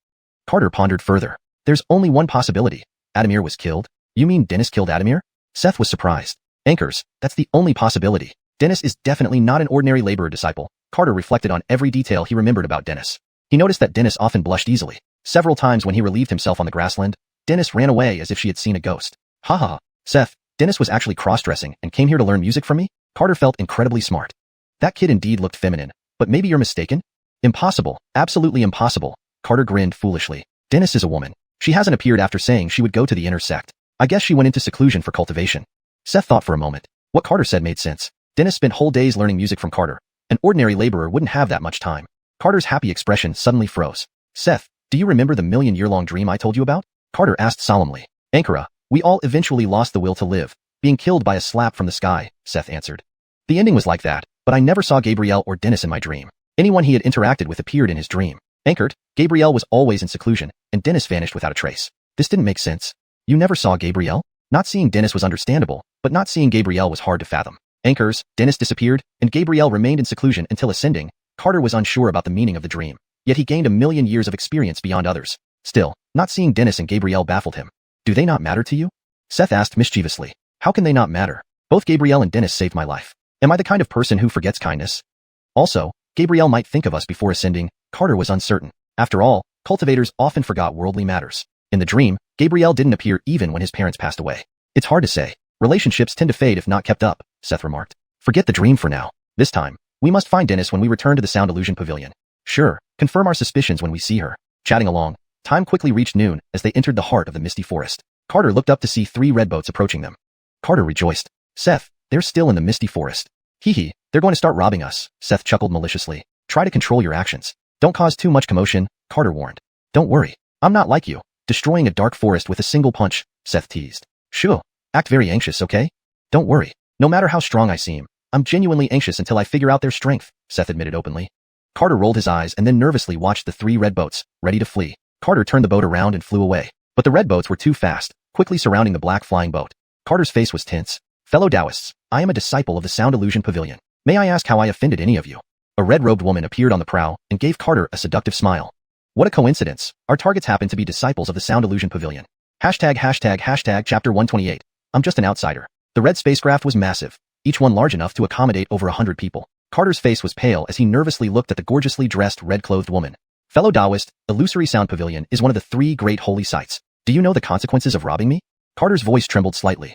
Carter pondered further. There's only one possibility. Adamir was killed? You mean Dennis killed Adamir? Seth was surprised. Anchors, that's the only possibility. Dennis is definitely not an ordinary laborer disciple. Carter reflected on every detail he remembered about Dennis. He noticed that Dennis often blushed easily. Several times when he relieved himself on the grassland, Dennis ran away as if she had seen a ghost. Haha, Seth, Dennis was actually cross-dressing and came here to learn music from me? Carter felt incredibly smart. That kid indeed looked feminine, but maybe you're mistaken? Impossible, absolutely impossible. Carter grinned foolishly. Dennis is a woman. She hasn't appeared after saying she would go to the Intersect. I guess she went into seclusion for cultivation. Seth thought for a moment. What Carter said made sense. Dennis spent whole days learning music from Carter. An ordinary laborer wouldn't have that much time. Carter's happy expression suddenly froze. Seth, do you remember the million-year-long dream I told you about? Carter asked solemnly. Ankara, we all eventually lost the will to live, being killed by a slap from the sky, Seth answered. The ending was like that, but I never saw Gabrielle or Dennis in my dream. Anyone he had interacted with appeared in his dream. Anchored, Gabrielle was always in seclusion, and Dennis vanished without a trace. This didn't make sense. You never saw Gabrielle? Not seeing Dennis was understandable, but not seeing Gabrielle was hard to fathom. Anchors, Dennis disappeared, and Gabrielle remained in seclusion until ascending. Carter was unsure about the meaning of the dream. Yet he gained 1,000,000 years of experience beyond others. Still, not seeing Dennis and Gabrielle baffled him. Do they not matter to you? Seth asked mischievously. How can they not matter? Both Gabrielle and Dennis saved my life. Am I the kind of person who forgets kindness? Also, Gabrielle might think of us before ascending. Carter was uncertain. After all, cultivators often forgot worldly matters. In the dream, Gabrielle didn't appear even when his parents passed away. It's hard to say. Relationships tend to fade if not kept up, Seth remarked. Forget the dream for now. This time, we must find Dennis when we return to the Sound Illusion Pavilion. Sure, confirm our suspicions when we see her. Chatting along, time quickly reached noon as they entered the heart of the misty forest. Carter looked up to see 3 red boats approaching them. Carter rejoiced. Seth, they're still in the misty forest. Hee hee, they're going to start robbing us, Seth chuckled maliciously. Try to control your actions. Don't cause too much commotion, Carter warned. Don't worry, I'm not like you, destroying a dark forest with a single punch, Seth teased. Shoo, act very anxious, okay? Don't worry, no matter how strong I seem, I'm genuinely anxious until I figure out their strength, Seth admitted openly. Carter rolled his eyes and then nervously watched the 3 red boats, ready to flee. Carter turned the boat around and flew away. But the red boats were too fast, quickly surrounding the black flying boat. Carter's face was tense. Fellow Taoists, I am a disciple of the Sound Illusion Pavilion. May I ask how I offended any of you? A red-robed woman appeared on the prow and gave Carter a seductive smile. What a coincidence. Our targets happen to be disciples of the Sound Illusion Pavilion. Hashtag chapter 128. I'm just an outsider. The red spacecraft was massive, each one large enough to accommodate over 100 people. Carter's face was pale as he nervously looked at the gorgeously dressed red-clothed woman. Fellow Taoist, Illusory Sound Pavilion is one of the 3 great holy sites. Do you know the consequences of robbing me? Carter's voice trembled slightly.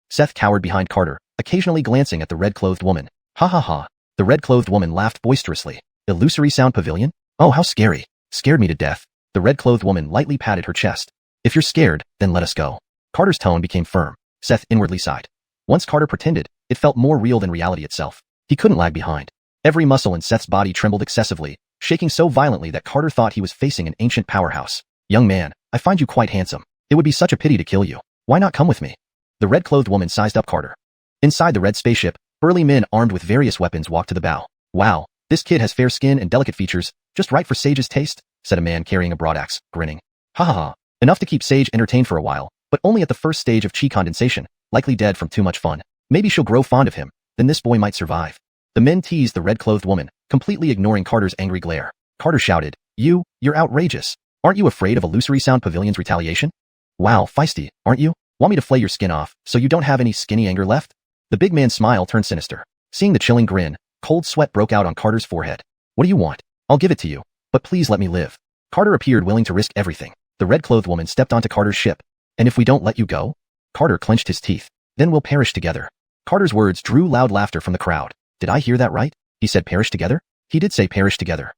Seth cowered behind Carter, occasionally glancing at the red-clothed woman. Ha ha ha. The red-clothed woman laughed boisterously. Illusory Sound Pavilion? Oh, how scary. Scared me to death. The red-clothed woman lightly patted her chest. If you're scared, then let us go. Carter's tone became firm. Seth inwardly sighed. Once Carter pretended, it felt more real than reality itself. He couldn't lag behind. Every muscle in Seth's body trembled excessively, shaking so violently that Carter thought he was facing an ancient powerhouse. Young man, I find you quite handsome. It would be such a pity to kill you. Why not come with me? The red-clothed woman sized up Carter. Inside the red spaceship, burly men armed with various weapons walked to the bow. Wow, this kid has fair skin and delicate features, just right for Sage's taste, said a man carrying a broadaxe, grinning. Ha ha ha, enough to keep Sage entertained for a while, but only at the first stage of chi condensation, likely dead from too much fun. Maybe she'll grow fond of him, then this boy might survive. The men teased the red-clothed woman, completely ignoring Carter's angry glare. Carter shouted, You're outrageous. Aren't you afraid of Illusory Sound Pavilion's retaliation? Wow, feisty, aren't you? Want me to flay your skin off, so you don't have any skinny anger left? The big man's smile turned sinister. Seeing the chilling grin, cold sweat broke out on Carter's forehead. What do you want? I'll give it to you, but please let me live. Carter appeared willing to risk everything. The red-clothed woman stepped onto Carter's ship. And if we don't let you go? Carter clenched his teeth. Then we'll perish together. Carter's words drew loud laughter from the crowd. Did I hear that right? He said perish together? He did say perish together.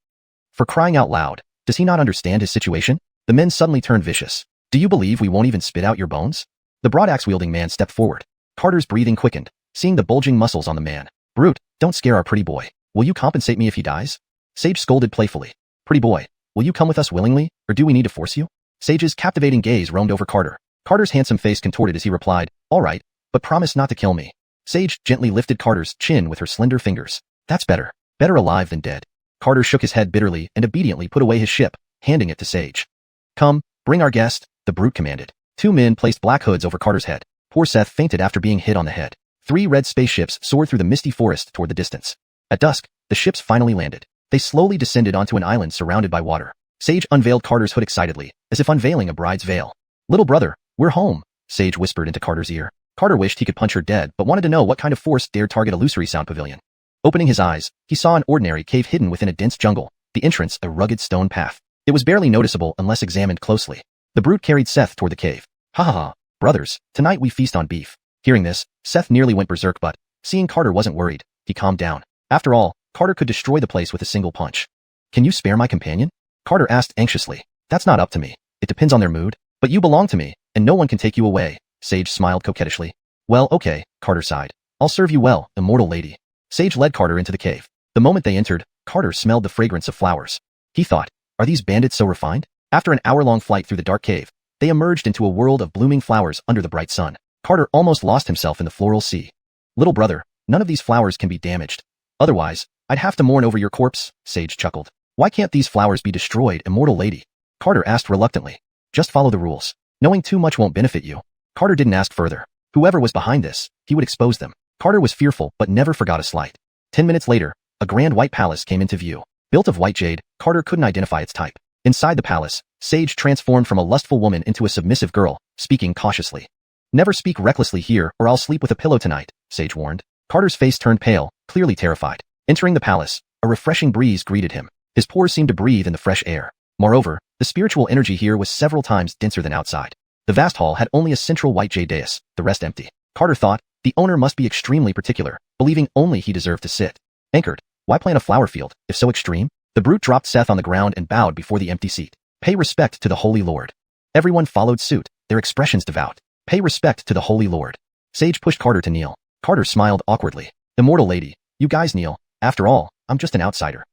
For crying out loud, does he not understand his situation? The men suddenly turned vicious. Do you believe we won't even spit out your bones? The broadaxe-wielding man stepped forward. Carter's breathing quickened, seeing the bulging muscles on the man. Brute, don't scare our pretty boy. Will you compensate me if he dies? Sage scolded playfully. Pretty boy, will you come with us willingly, or do we need to force you? Sage's captivating gaze roamed over Carter. Carter's handsome face contorted as he replied, all right, but promise not to kill me. Sage gently lifted Carter's chin with her slender fingers. That's better. Better alive than dead. Carter shook his head bitterly and obediently put away his ship, handing it to Sage. Come, bring our guest, the brute commanded. 2 men placed black hoods over Carter's head. Poor Seth fainted after being hit on the head. 3 red spaceships soared through the misty forest toward the distance. At dusk, the ships finally landed. They slowly descended onto an island surrounded by water. Sage unveiled Carter's hood excitedly, as if unveiling a bride's veil. Little brother, we're home, Sage whispered into Carter's ear. Carter wished he could punch her dead but wanted to know what kind of force dared target Illusory Sound Pavilion. Opening his eyes, he saw an ordinary cave hidden within a dense jungle, the entrance a rugged stone path. It was barely noticeable unless examined closely. The brute carried Seth toward the cave. Ha ha ha, brothers, tonight we feast on beef. Hearing this, Seth nearly went berserk but, seeing Carter wasn't worried, he calmed down. After all, Carter could destroy the place with a single punch. Can you spare my companion? Carter asked anxiously. That's not up to me. It depends on their mood. But you belong to me, and no one can take you away, Sage smiled coquettishly. Well, okay, Carter sighed. I'll serve you well, immortal lady. Sage led Carter into the cave. The moment they entered, Carter smelled the fragrance of flowers. He thought, are these bandits so refined? After an hour-long flight through the dark cave, they emerged into a world of blooming flowers under the bright sun. Carter almost lost himself in the floral sea. Little brother, none of these flowers can be damaged. Otherwise, I'd have to mourn over your corpse, Sage chuckled. Why can't these flowers be destroyed, immortal lady? Carter asked reluctantly. Just follow the rules. Knowing too much won't benefit you. Carter didn't ask further. Whoever was behind this, he would expose them. Carter was fearful but never forgot a slight. 10 minutes later, a grand white palace came into view. Built of white jade, Carter couldn't identify its type. Inside the palace, Sage transformed from a lustful woman into a submissive girl, speaking cautiously. Never speak recklessly here or I'll sleep with a pillow tonight, Sage warned. Carter's face turned pale, clearly terrified. Entering the palace, a refreshing breeze greeted him. His pores seemed to breathe in the fresh air. Moreover, the spiritual energy here was several times denser than outside. The vast hall had only a central white jade dais, the rest empty. Carter thought, the owner must be extremely particular, believing only he deserved to sit. Anchored, why plant a flower field, if so extreme? The brute dropped Seth on the ground and bowed before the empty seat. Pay respect to the Holy Lord. Everyone followed suit, their expressions devout. Pay respect to the Holy Lord. Sage pushed Carter to kneel. Carter smiled awkwardly. Immortal lady, you guys kneel. After all, I'm just an outsider.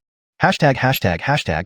#####.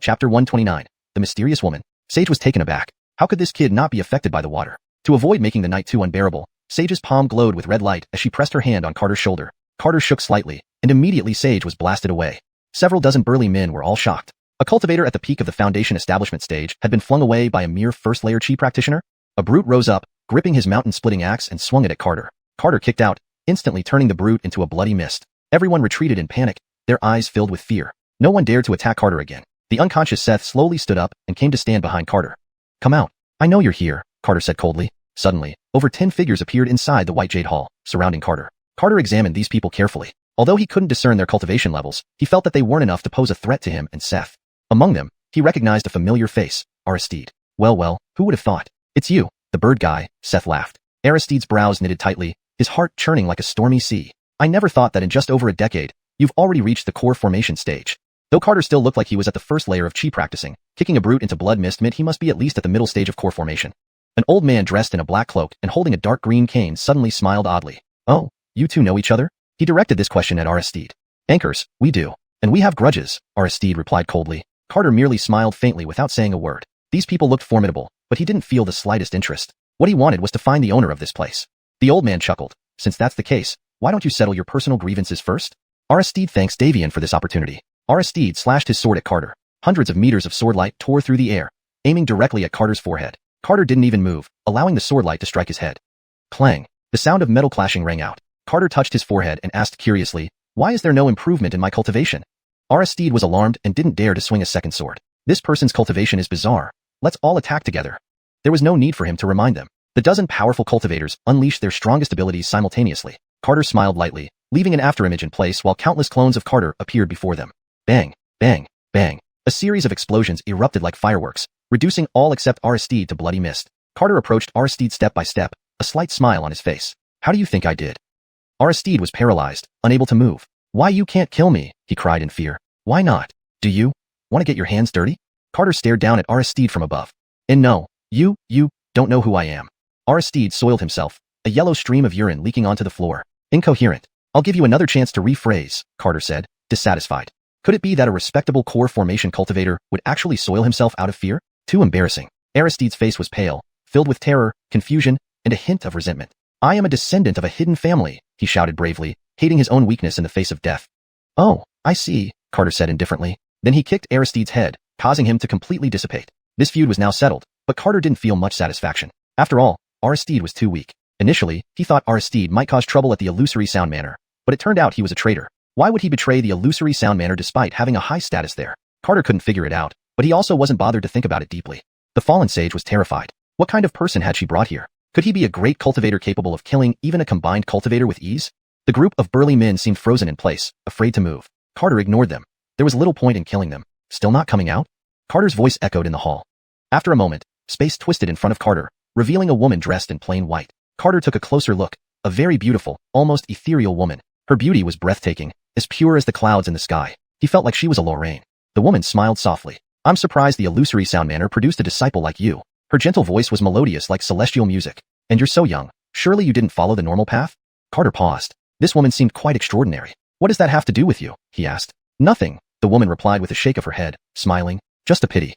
Chapter 129. The Mysterious Woman. Sage was taken aback. How could this kid not be affected by the water? To avoid making the night too unbearable, Sage's palm glowed with red light as she pressed her hand on Carter's shoulder. Carter shook slightly, and immediately Sage was blasted away. Several dozen burly men were all shocked. A cultivator at the peak of the Foundation establishment stage had been flung away by a mere first-layer chi practitioner? A brute rose up, gripping his mountain-splitting axe and swung it at Carter. Carter kicked out, instantly turning the brute into a bloody mist. Everyone retreated in panic, their eyes filled with fear. No one dared to attack Carter again. The unconscious Seth slowly stood up and came to stand behind Carter. Come out. I know you're here, Carter said coldly. Suddenly, over 10 figures appeared inside the White Jade Hall, surrounding Carter. Carter examined these people carefully. Although he couldn't discern their cultivation levels, he felt that they weren't enough to pose a threat to him and Seth. Among them, he recognized a familiar face, Aristide. Well, who would have thought? It's you, the bird guy, Seth laughed. Aristide's brows knitted tightly, his heart churning like a stormy sea. I never thought that in just over a decade, you've already reached the core formation stage. Though Carter still looked like he was at the first layer of chi practicing, kicking a brute into blood mist meant he must be at least at the middle stage of core formation. An old man dressed in a black cloak and holding a dark green cane suddenly smiled oddly. Oh, you two know each other? He directed this question at Aristide. Anchors, we do. And we have grudges, Aristide replied coldly. Carter merely smiled faintly without saying a word. These people looked formidable, but he didn't feel the slightest interest. What he wanted was to find the owner of this place. The old man chuckled. Since that's the case, why don't you settle your personal grievances first? Aristide thanks Davian for this opportunity. Aristide slashed his sword at Carter. Hundreds of meters of sword light tore through the air, aiming directly at Carter's forehead. Carter didn't even move, allowing the sword light to strike his head. Clang. The sound of metal clashing rang out. Carter touched his forehead and asked curiously, why is there no improvement in my cultivation? Aristide was alarmed and didn't dare to swing a second sword. This person's cultivation is bizarre. Let's all attack together. There was no need for him to remind them. The dozen powerful cultivators unleashed their strongest abilities simultaneously. Carter smiled lightly, leaving an afterimage in place while countless clones of Carter appeared before them. Bang, bang, bang. A series of explosions erupted like fireworks, reducing all except Aristide to bloody mist. Carter approached Aristide step by step, a slight smile on his face. How do you think I did? Aristide was paralyzed, unable to move. Why you can't kill me? He cried in fear. Why not? Do you want to get your hands dirty? Carter stared down at Aristide from above. And no, you don't know who I am. Aristide soiled himself, a yellow stream of urine leaking onto the floor. Incoherent. I'll give you another chance to rephrase, Carter said, dissatisfied. Could it be that a respectable core formation cultivator would actually soil himself out of fear? Too embarrassing. Aristide's face was pale, filled with terror, confusion, and a hint of resentment. I am a descendant of a hidden family, he shouted bravely, hating his own weakness in the face of death. Oh, I see, Carter said indifferently. Then he kicked Aristide's head, causing him to completely dissipate. This feud was now settled, but Carter didn't feel much satisfaction. After all, Aristide was too weak. Initially, he thought Aristide might cause trouble at the illusory sound manor, but it turned out he was a traitor. Why would he betray the illusory sound manor despite having a high status there? Carter couldn't figure it out, but he also wasn't bothered to think about it deeply. The fallen sage was terrified. What kind of person had she brought here? Could he be a great cultivator capable of killing even a combined cultivator with ease? The group of burly men seemed frozen in place, afraid to move. Carter ignored them. There was little point in killing them. Still not coming out? Carter's voice echoed in the hall. After a moment, space twisted in front of Carter, revealing a woman dressed in plain white. Carter took a closer look. A very beautiful, almost ethereal woman. Her beauty was breathtaking, as pure as the clouds in the sky. He felt like she was a Lorraine. The woman smiled softly. I'm surprised the illusory sound manor produced a disciple like you. Her gentle voice was melodious like celestial music. And you're so young. Surely you didn't follow the normal path? Carter paused. This woman seemed quite extraordinary. What does that have to do with you? He asked. Nothing, the woman replied with a shake of her head, smiling. Just a pity.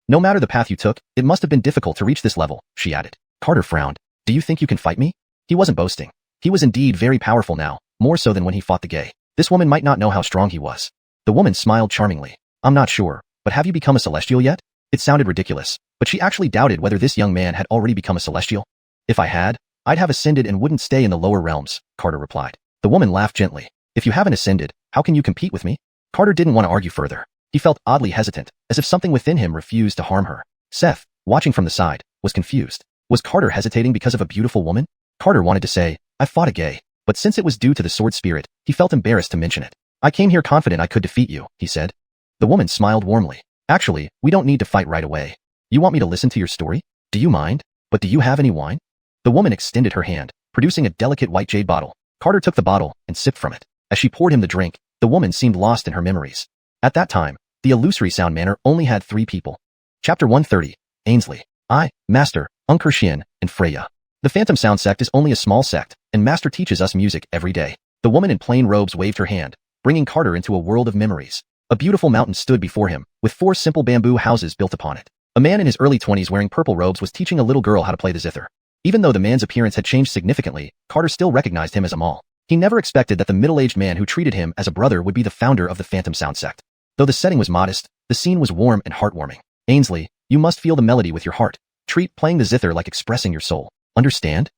No matter the path you took, it must have been difficult to reach this level, she added. Carter frowned. Do you think you can fight me? He wasn't boasting. He was indeed very powerful now, more so than when he fought the gay. This woman might not know how strong he was. The woman smiled charmingly. I'm not sure, but have you become a celestial yet? It sounded ridiculous, but she actually doubted whether this young man had already become a celestial. If I had, I'd have ascended and wouldn't stay in the lower realms, Carter replied. The woman laughed gently. If you haven't ascended, how can you compete with me? Carter didn't want to argue further. He felt oddly hesitant, as if something within him refused to harm her. Seth, watching from the side, was confused. Was Carter hesitating because of a beautiful woman? Carter wanted to say, I fought a gay, but since it was due to the sword spirit, he felt embarrassed to mention it. I came here confident I could defeat you, he said. The woman smiled warmly. Actually, we don't need to fight right away. You want me to listen to your story? Do you mind? But do you have any wine? The woman extended her hand, producing a delicate white jade bottle. Carter took the bottle and sipped from it. As she poured him the drink, the woman seemed lost in her memories. At that time, the illusory sound manor only had 3 people. Chapter 130, Ainsley. I, Master, Xianxia, and Freya. The Phantom Sound sect is only a small sect, and Master teaches us music every day. The woman in plain robes waved her hand, bringing Carter into a world of memories. A beautiful mountain stood before him, with 4 simple bamboo houses built upon it. A man in his early 20s wearing purple robes was teaching a little girl how to play the zither. Even though the man's appearance had changed significantly, Carter still recognized him as Amal. He never expected that the middle-aged man who treated him as a brother would be the founder of the Phantom Sound sect. Though the setting was modest, the scene was warm and heartwarming. Ainsley, you must feel the melody with your heart. Treat playing the zither like expressing your soul. Understand?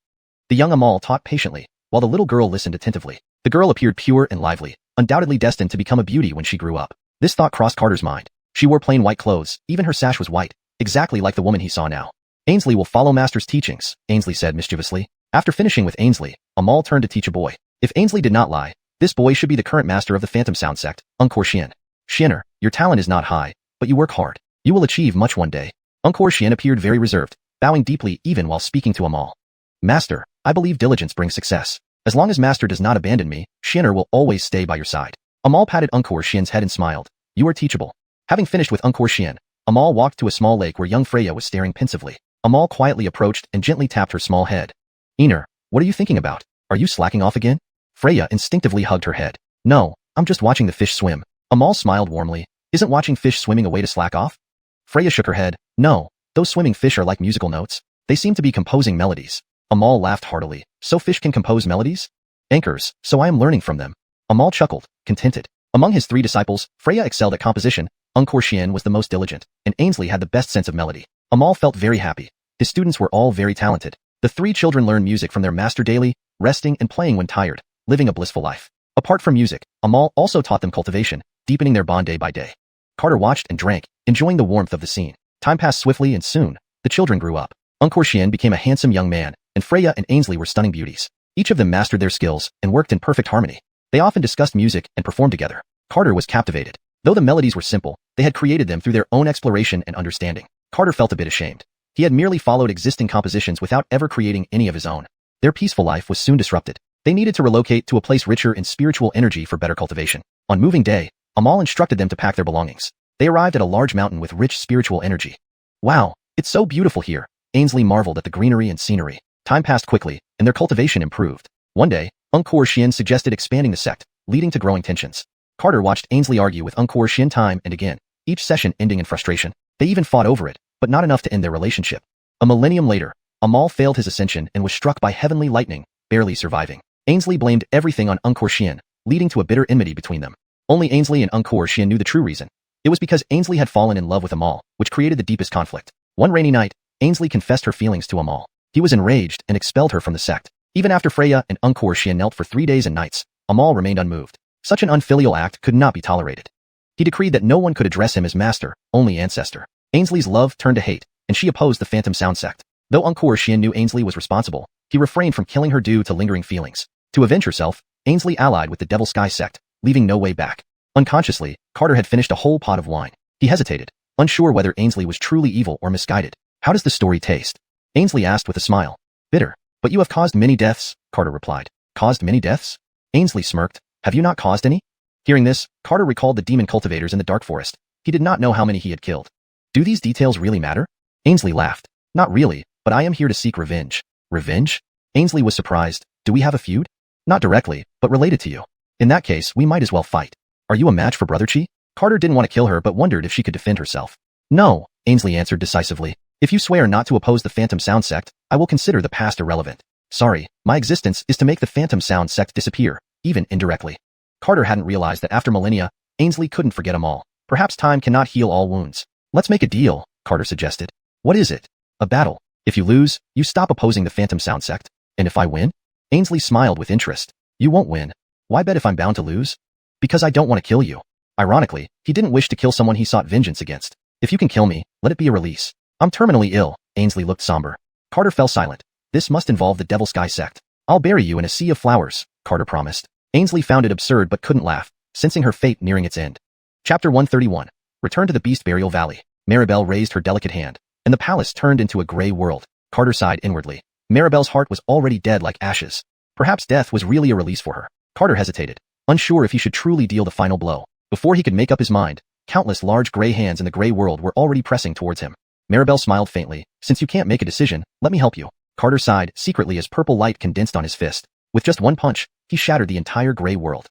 The young Amal taught patiently, while the little girl listened attentively. The girl appeared pure and lively, undoubtedly destined to become a beauty when she grew up. This thought crossed Carter's mind. She wore plain white clothes, even her sash was white, exactly like the woman he saw now. Ainsley will follow Master's teachings, Ainsley said mischievously. After finishing with Ainsley, Amal turned to teach a boy. If Ainsley did not lie, this boy should be the current master of the Phantom Sound sect, Encore Xian. Xianer, your talent is not high, but you work hard. You will achieve much one day. Encore Xian appeared very reserved, bowing deeply even while speaking to Amal. Master, I believe diligence brings success. As long as Master does not abandon me, Xianer will always stay by your side. Amal patted Encore Xian's head and smiled. You are teachable. Having finished with Encore Xian, Amal walked to a small lake where young Freya was staring pensively. Amal quietly approached and gently tapped her small head. Iner, what are you thinking about? Are you slacking off again? Freya instinctively hugged her head. No, I'm just watching the fish swim. Amal smiled warmly. Isn't watching fish swimming a way to slack off? Freya shook her head. No, those swimming fish are like musical notes. They seem to be composing melodies. Amal laughed heartily. So fish can compose melodies? Anchors, so I am learning from them. Amal chuckled, contented. Among his 3 disciples, Freya excelled at composition, Encore Xian was the most diligent, and Ainsley had the best sense of melody. Amal felt very happy. His students were all very talented. The 3 children learned music from their master daily, resting and playing when tired, living a blissful life. Apart from music, Amal also taught them cultivation, deepening their bond day by day. Carter watched and drank, enjoying the warmth of the scene. Time passed swiftly and soon, the children grew up. Encore Xian became a handsome young man, and Freya and Ainsley were stunning beauties. Each of them mastered their skills and worked in perfect harmony. They often discussed music and performed together. Carter was captivated. Though the melodies were simple, they had created them through their own exploration and understanding. Carter felt a bit ashamed. He had merely followed existing compositions without ever creating any of his own. Their peaceful life was soon disrupted. They needed to relocate to a place richer in spiritual energy for better cultivation. On moving day, Amal instructed them to pack their belongings. They arrived at a large mountain with rich spiritual energy. Wow, it's so beautiful here. Ainsley marveled at the greenery and scenery. Time passed quickly, and their cultivation improved. One day, Encore Xian suggested expanding the sect, leading to growing tensions. Carter watched Ainsley argue with Encore Xian time and again, each session ending in frustration. They even fought over it, but not enough to end their relationship. A millennium later, Amal failed his ascension and was struck by heavenly lightning, barely surviving. Ainsley blamed everything on Encore Xian, leading to a bitter enmity between them. Only Ainsley and Encore Xian knew the true reason. It was because Ainsley had fallen in love with Amal, which created the deepest conflict. One rainy night, Ainsley confessed her feelings to Amal. He was enraged and expelled her from the sect. Even after Freya and Encore Xian knelt for 3 days and nights, Amal remained unmoved. Such an unfilial act could not be tolerated. He decreed that no one could address him as master, only ancestor. Ainsley's love turned to hate, and she opposed the Phantom Sound sect. Though Encore Xian knew Ainsley was responsible, he refrained from killing her due to lingering feelings. To avenge herself, Ainsley allied with the Devil Sky sect, leaving no way back. Unconsciously, Carter had finished a whole pot of wine. He hesitated, unsure whether Ainsley was truly evil or misguided. How does the story taste? Ainsley asked with a smile. Bitter. But you have caused many deaths, Carter replied. Caused many deaths? Ainsley smirked. Have you not caused any? Hearing this, Carter recalled the demon cultivators in the dark forest. He did not know how many he had killed. Do these details really matter? Ainsley laughed. Not really, but I am here to seek revenge. Revenge? Ainsley was surprised. Do we have a feud? Not directly, but related to you. In that case, we might as well fight. Are you a match for Brother Chi? Carter didn't want to kill her but wondered if she could defend herself. No, Ainsley answered decisively. If you swear not to oppose the Phantom Sound sect, I will consider the past irrelevant. Sorry, my existence is to make the Phantom Sound sect disappear, even indirectly. Carter hadn't realized that after millennia, Ainsley couldn't forget them all. Perhaps time cannot heal all wounds. Let's make a deal, Carter suggested. What is it? A battle. If you lose, you stop opposing the Phantom Sound sect. And if I win? Ainsley smiled with interest. You won't win. Why bet if I'm bound to lose? Because I don't want to kill you. Ironically, he didn't wish to kill someone he sought vengeance against. If you can kill me, let it be a release. I'm terminally ill. Ainsley looked somber. Carter fell silent. This must involve the Devil Sky sect. I'll bury you in a sea of flowers, Carter promised. Ainsley found it absurd but couldn't laugh, sensing her fate nearing its end. Chapter 131. Return to the Beast Burial Valley. Maribel raised her delicate hand, and the palace turned into a gray world. Carter sighed inwardly. Maribel's heart was already dead like ashes. Perhaps death was really a release for her. Carter hesitated, unsure if he should truly deal the final blow. Before he could make up his mind, countless large gray hands in the gray world were already pressing towards him. Maribel smiled faintly. Since you can't make a decision, let me help you. Carter sighed secretly as purple light condensed on his fist. With just one punch, he shattered the entire gray world.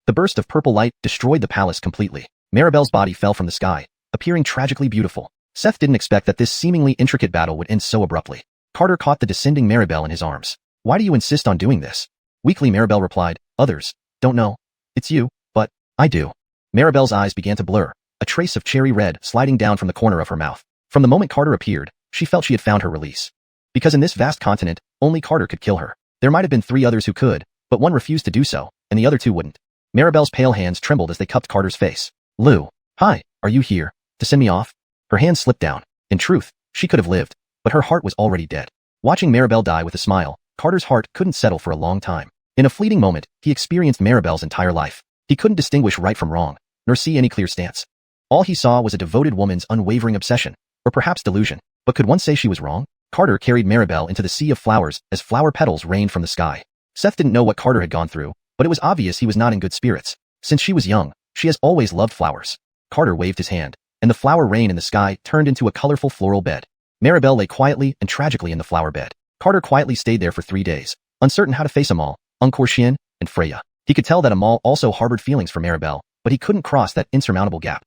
The burst of purple light destroyed the palace completely. Maribel's body fell from the sky, appearing tragically beautiful. Seth didn't expect that this seemingly intricate battle would end so abruptly. Carter caught the descending Maribel in his arms. Why do you insist on doing this? Weakly Maribel replied, others don't know. It's you, but I do. Maribel's eyes began to blur, a trace of cherry red sliding down from the corner of her mouth. From the moment Carter appeared, she felt she had found her release. Because in this vast continent, only Carter could kill her. There might have been 3 others who could, but one refused to do so, and the other 2 wouldn't. Maribel's pale hands trembled as they cupped Carter's face. Lou, hi, are you here? To send me off? Her hands slipped down. In truth, she could have lived, but her heart was already dead. Watching Maribel die with a smile, Carter's heart couldn't settle for a long time. In a fleeting moment, he experienced Maribel's entire life. He couldn't distinguish right from wrong, nor see any clear stance. All he saw was a devoted woman's unwavering obsession, or perhaps delusion. But could one say she was wrong? Carter carried Maribel into the sea of flowers as flower petals rained from the sky. Seth didn't know what Carter had gone through, but it was obvious he was not in good spirits. Since she was young, she has always loved flowers. Carter waved his hand, and the flower rain in the sky turned into a colorful floral bed. Maribel lay quietly and tragically in the flower bed. Carter quietly stayed there for 3 days, uncertain how to face Amal, Xianxia, and Freya. He could tell that Amal also harbored feelings for Maribel, but he couldn't cross that insurmountable gap.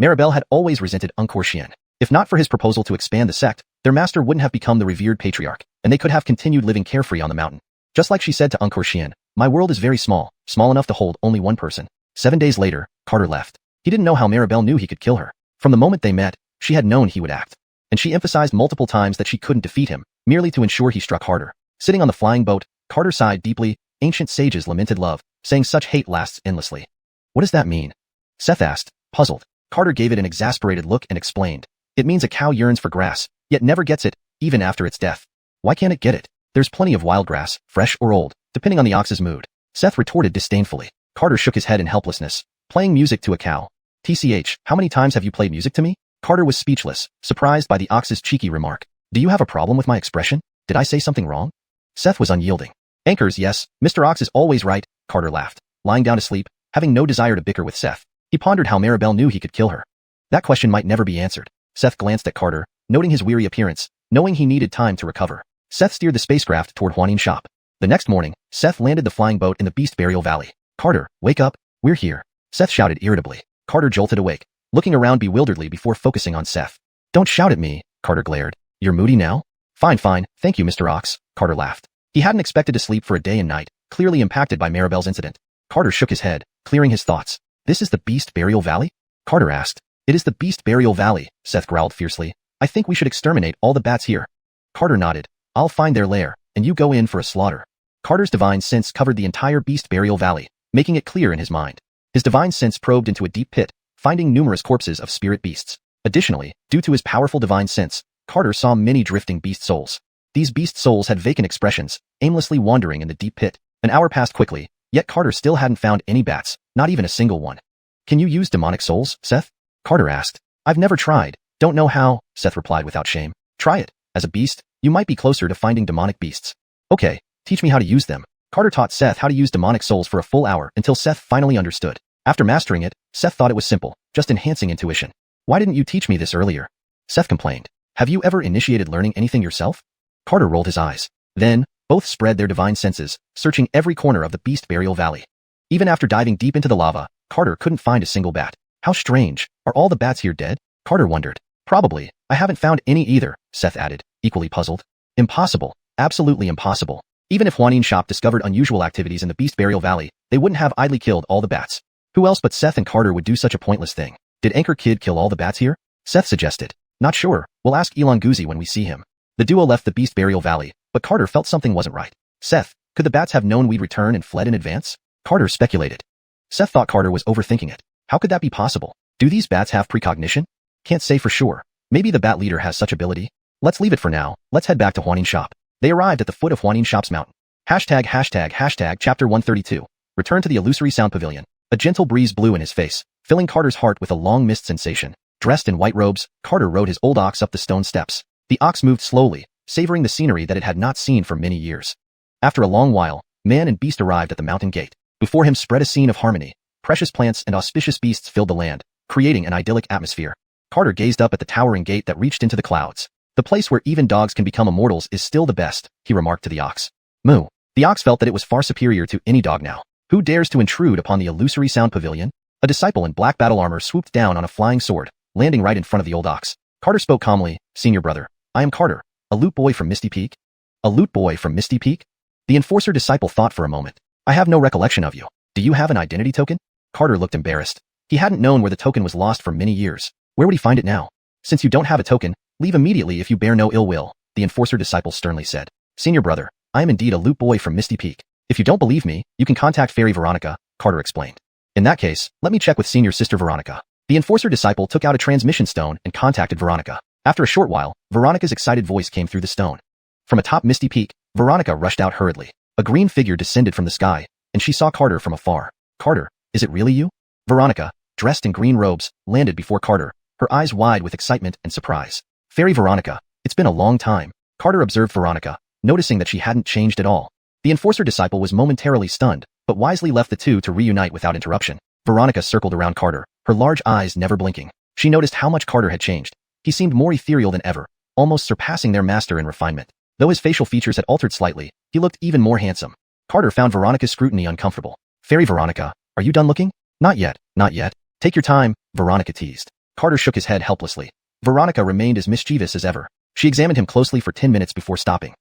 Maribel had always resented Xianxia. If not for his proposal to expand the sect, their master wouldn't have become the revered patriarch, and they could have continued living carefree on the mountain. Just like she said to Xianxia, my world is very small, small enough to hold only one person. 7 days later, Carter left. He didn't know how Maribel knew he could kill her. From the moment they met, she had known he would act. And she emphasized multiple times that she couldn't defeat him, merely to ensure he struck harder. Sitting on the flying boat, Carter sighed deeply. Ancient sages lamented love, saying such hate lasts endlessly. What does that mean? Seth asked, puzzled. Carter gave it an exasperated look and explained. It means a cow yearns for grass, yet never gets it, even after its death. Why can't it get it? There's plenty of wild grass, fresh or old, depending on the ox's mood. Seth retorted disdainfully. Carter shook his head in helplessness. Playing music to a cow. TCH, how many times have you played music to me? Carter was speechless, surprised by the ox's cheeky remark. Do you have a problem with my expression? Did I say something wrong? Seth was unyielding. Anchors, yes, Mr. Ox is always right, Carter laughed. Lying down to sleep, having no desire to bicker with Seth, he pondered how Maribel knew he could kill her. That question might never be answered. Seth glanced at Carter, noting his weary appearance, knowing he needed time to recover. Seth steered the spacecraft toward Huanin's shop. The next morning, Seth landed the flying boat in the Beast Burial Valley. Carter, wake up, we're here. Seth shouted irritably. Carter jolted awake, looking around bewilderedly before focusing on Seth. Don't shout at me, Carter glared. You're moody now? Fine, thank you, Mr. Ox, Carter laughed. He hadn't expected to sleep for a day and night, clearly impacted by Maribel's incident. Carter shook his head, clearing his thoughts. This is the Beast Burial Valley? Carter asked. It is the Beast Burial Valley, Seth growled fiercely. I think we should exterminate all the bats here. Carter nodded. I'll find their lair, and you go in for a slaughter. Carter's divine sense covered the entire Beast Burial Valley, making it clear in his mind. His divine sense probed into a deep pit, finding numerous corpses of spirit beasts. Additionally, due to his powerful divine sense, Carter saw many drifting beast souls. These beast souls had vacant expressions, aimlessly wandering in the deep pit. An hour passed quickly, yet Carter still hadn't found any bats, not even a single one. Can you use demonic souls, Seth? Carter asked. I've never tried. Don't know how, Seth replied without shame. Try it. As a beast, you might be closer to finding demonic beasts. Okay, teach me how to use them. Carter taught Seth how to use demonic souls for a full hour until Seth finally understood. After mastering it, Seth thought it was simple, just enhancing intuition. Why didn't you teach me this earlier? Seth complained. Have you ever initiated learning anything yourself? Carter rolled his eyes. Then, both spread their divine senses, searching every corner of the Beast Burial Valley. Even after diving deep into the lava, Carter couldn't find a single bat. How strange. Are all the bats here dead? Carter wondered. Probably. I haven't found any either, Seth added, equally puzzled. Impossible. Absolutely impossible. Even if Huanin's shop discovered unusual activities in the Beast Burial Valley, they wouldn't have idly killed all the bats. Who else but Seth and Carter would do such a pointless thing? Did Anchor Kid kill all the bats here? Seth suggested. Not sure. We'll ask Ilanguzi when we see him. The duo left the Beast Burial Valley, but Carter felt something wasn't right. Seth, could the bats have known we'd return and fled in advance? Carter speculated. Seth thought Carter was overthinking it. How could that be possible? Do these bats have precognition? Can't say for sure. Maybe the bat leader has such ability. Let's leave it for now. Let's head back to Huanin's shop. They arrived at the foot of Huanin's shop's mountain. Hashtag chapter 132. Return to the illusory sound pavilion. A gentle breeze blew in his face, filling Carter's heart with a long mist sensation. Dressed in white robes, Carter rode his old ox up the stone steps. The ox moved slowly, savoring the scenery that it had not seen for many years. After a long while, man and beast arrived at the mountain gate. Before him spread a scene of harmony. Precious plants and auspicious beasts filled the land, creating an idyllic atmosphere. Carter gazed up at the towering gate that reached into the clouds. The place where even dogs can become immortals is still the best, he remarked to the ox. Moo. The ox felt that it was far superior to any dog now. Who dares to intrude upon the illusory sound pavilion? A disciple in black battle armor swooped down on a flying sword, landing right in front of the old ox. Carter spoke calmly, Senior brother, I am Carter, a loot boy from Misty Peak. A loot boy from Misty Peak? The enforcer disciple thought for a moment. I have no recollection of you. Do you have an identity token? Carter looked embarrassed. He hadn't known where the token was lost for many years. Where would he find it now? Since you don't have a token, leave immediately if you bear no ill will, the enforcer disciple sternly said. Senior brother, I am indeed a loot boy from Misty Peak. If you don't believe me, you can contact Fairy Veronica, Carter explained. In that case, let me check with Senior Sister Veronica. The enforcer disciple took out a transmission stone and contacted Veronica. After a short while, Veronica's excited voice came through the stone. From atop Misty Peak, Veronica rushed out hurriedly. A green figure descended from the sky, and she saw Carter from afar. Carter, is it really you? Veronica, dressed in green robes, landed before Carter, her eyes wide with excitement and surprise. Fairy Veronica, it's been a long time. Carter observed Veronica, noticing that she hadn't changed at all. The enforcer disciple was momentarily stunned, but wisely left the two to reunite without interruption. Veronica circled around Carter, her large eyes never blinking. She noticed how much Carter had changed. He seemed more ethereal than ever, almost surpassing their master in refinement. Though his facial features had altered slightly, he looked even more handsome. Carter found Veronica's scrutiny uncomfortable. Fairy Veronica, are you done looking? Not yet, not yet. Take your time, Veronica teased. Carter shook his head helplessly. Veronica remained as mischievous as ever. She examined him closely for 10 minutes before stopping.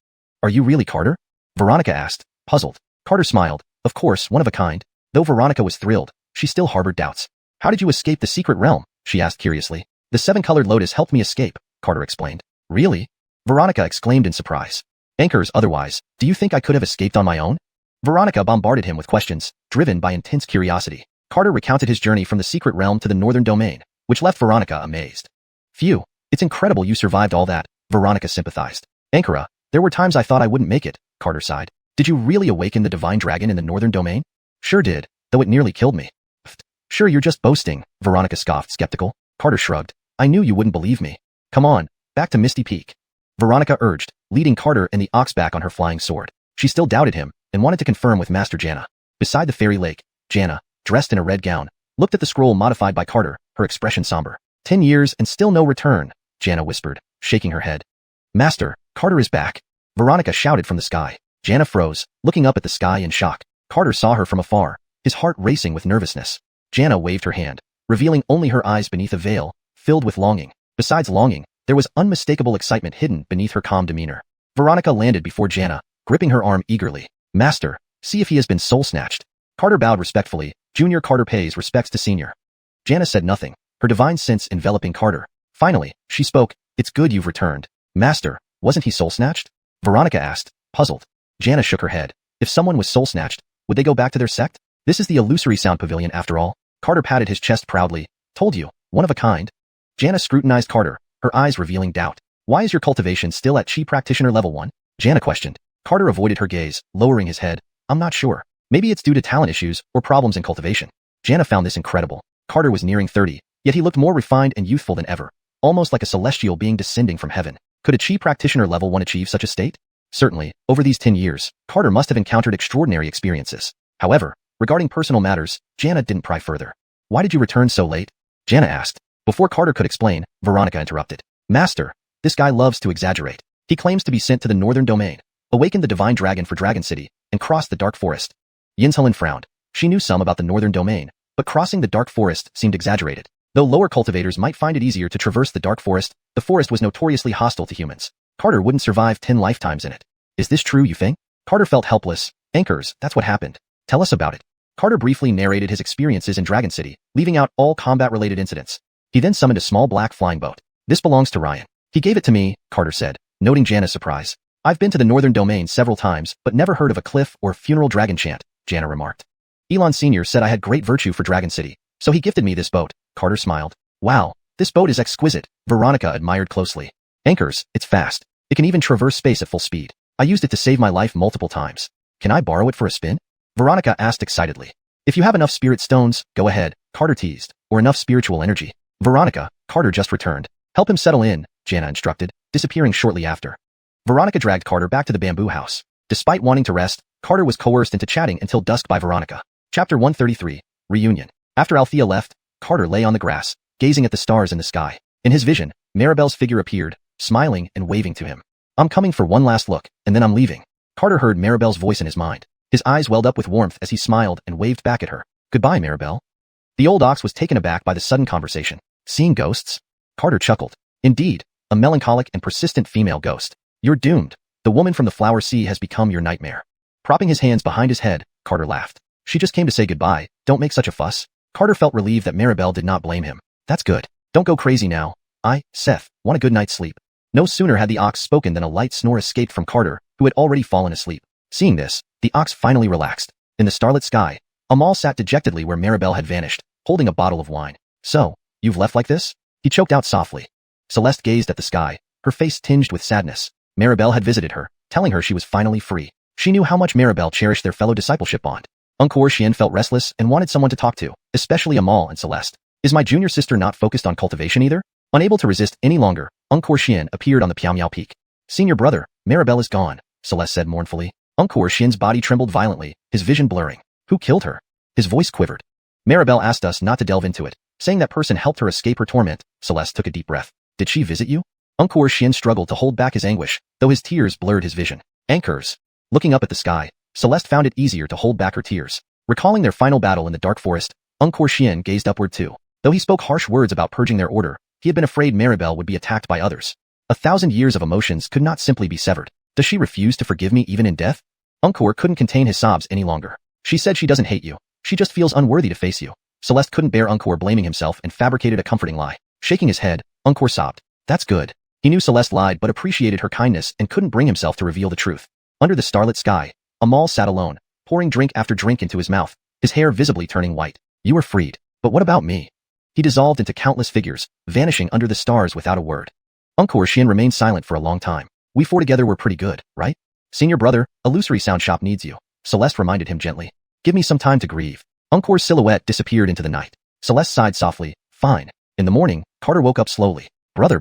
Are you really Carter? Veronica asked, puzzled. Carter smiled. Of course, one of a kind. Though Veronica was thrilled, she still harbored doubts. How did you escape the secret realm? She asked curiously. The 7-colored lotus helped me escape, Carter explained. Really? Veronica exclaimed in surprise. Anchors otherwise, do you think I could have escaped on my own? Veronica bombarded him with questions, driven by intense curiosity. Carter recounted his journey from the secret realm to the northern domain, which left Veronica amazed. Phew, it's incredible you survived all that, Veronica sympathized. Ankara, there were times I thought I wouldn't make it, Carter sighed. Did you really awaken the divine dragon in the northern domain? Sure did, though it nearly killed me. Pfft, sure you're just boasting, Veronica scoffed skeptical. Carter shrugged. I knew you wouldn't believe me. Come on, back to Misty Peak. Veronica urged, leading Carter and the ox back on her flying sword. She still doubted him, and wanted to confirm with Master Janna. Beside the fairy lake, Janna, dressed in a red gown, looked at the scroll modified by Carter, her expression somber. 10 years and still no return, Janna whispered, shaking her head. Master, Carter is back. Veronica shouted from the sky. Janna froze, looking up at the sky in shock. Carter saw her from afar, his heart racing with nervousness. Janna waved her hand, revealing only her eyes beneath a veil, filled with longing. Besides longing, there was unmistakable excitement hidden beneath her calm demeanor. Veronica landed before Janna, gripping her arm eagerly. Master, see if he has been soul-snatched. Carter bowed respectfully. Junior Carter pays respects to Senior. Janna said nothing, her divine sense enveloping Carter. Finally, she spoke. It's good you've returned. Master, wasn't he soul-snatched? Veronica asked, puzzled. Janna shook her head. If someone was soul-snatched, would they go back to their sect? This is the illusory sound pavilion after all. Carter patted his chest proudly. Told you, one of a kind. Janna scrutinized Carter, her eyes revealing doubt. Why is your cultivation still at Chi Practitioner level 1? Janna questioned. Carter avoided her gaze, lowering his head. I'm not sure. Maybe it's due to talent issues or problems in cultivation. Janna found this incredible. Carter was nearing 30, yet he looked more refined and youthful than ever, almost like a celestial being descending from heaven. Could a Chi Practitioner level 1 achieve such a state? Certainly, over these 10 years, Carter must have encountered extraordinary experiences. However, regarding personal matters, Janna didn't pry further. Why did you return so late? Janna asked. Before Carter could explain, Veronica interrupted. Master, this guy loves to exaggerate. He claims to be sent to the northern domain, awaken the divine dragon for Dragon City, and cross the dark forest. Yinshelen frowned. She knew some about the northern domain, but crossing the dark forest seemed exaggerated. Though lower cultivators might find it easier to traverse the dark forest, the forest was notoriously hostile to humans. Carter wouldn't survive 10 lifetimes in it. Is this true, you think? Carter felt helpless. Anchors, that's what happened. Tell us about it. Carter briefly narrated his experiences in Dragon City, leaving out all combat-related incidents. He then summoned a small black flying boat. This belongs to Ryan. He gave it to me, Carter said, noting Janna's surprise. I've been to the northern domain several times, but never heard of a cliff or funeral dragon chant, Janna remarked. Elon Sr. said I had great virtue for Dragon City, so he gifted me this boat. Carter smiled. Wow, this boat is exquisite, Veronica admired closely. Anchors, it's fast. It can even traverse space at full speed. I used it to save my life multiple times. Can I borrow it for a spin? Veronica asked excitedly. If you have enough spirit stones, go ahead, Carter teased, or enough spiritual energy. Veronica, Carter just returned. Help him settle in, Janna instructed, disappearing shortly after. Veronica dragged Carter back to the bamboo house. Despite wanting to rest, Carter was coerced into chatting until dusk by Veronica. Chapter 133, Reunion. After Althea left, Carter lay on the grass, gazing at the stars in the sky. In his vision, Maribel's figure appeared, smiling and waving to him. I'm coming for one last look, and then I'm leaving. Carter heard Maribel's voice in his mind. His eyes welled up with warmth as he smiled and waved back at her. Goodbye, Maribel. The old ox was taken aback by the sudden conversation. Seeing ghosts? Carter chuckled. Indeed, a melancholic and persistent female ghost. You're doomed. The woman from the flower sea has become your nightmare. Propping his hands behind his head, Carter laughed. She just came to say goodbye, don't make such a fuss. Carter felt relieved that Maribel did not blame him. That's good. Don't go crazy now. Seth, want a good night's sleep. No sooner had the ox spoken than a light snore escaped from Carter, who had already fallen asleep. Seeing this, the ox finally relaxed. In the starlit sky, Amal sat dejectedly where Maribel had vanished, holding a bottle of wine. So, you've left like this? He choked out softly. Celeste gazed at the sky, her face tinged with sadness. Maribel had visited her, telling her she was finally free. She knew how much Maribel cherished their fellow discipleship bond. Xianxia felt restless and wanted someone to talk to, especially Amal and Celeste. Is my junior sister not focused on cultivation either? Unable to resist any longer, Xianxia appeared on the Piaomiao peak. Senior brother, Maribel is gone, Celeste said mournfully. Xianxia's body trembled violently, his vision blurring. Who killed her? His voice quivered. Maribel asked us not to delve into it, saying that person helped her escape her torment. Celeste took a deep breath. Did she visit you? Xianxia struggled to hold back his anguish, though his tears blurred his vision. Anchors. Looking up at the sky, Celeste found it easier to hold back her tears. Recalling their final battle in the dark forest, Xianxia gazed upward too. Though he spoke harsh words about purging their order, he had been afraid Maribel would be attacked by others. 1,000 years of emotions could not simply be severed. Does she refuse to forgive me even in death? Xianxia couldn't contain his sobs any longer. She said she doesn't hate you. She just feels unworthy to face you. Celeste couldn't bear Xianxia blaming himself and fabricated a comforting lie. Shaking his head, Xianxia sobbed. That's good. He knew Celeste lied but appreciated her kindness and couldn't bring himself to reveal the truth. Under the starlit sky, Amal sat alone, pouring drink after drink into his mouth, his hair visibly turning white. You were freed. But what about me? He dissolved into countless figures, vanishing under the stars without a word. Xianxia remained silent for a long time. We four together were pretty good, right? Senior brother, illusory sound shop needs you. Celeste reminded him gently. Give me some time to grieve. Xianxia's silhouette disappeared into the night. Celeste sighed softly. Fine. In the morning, Carter woke up slowly. Brother,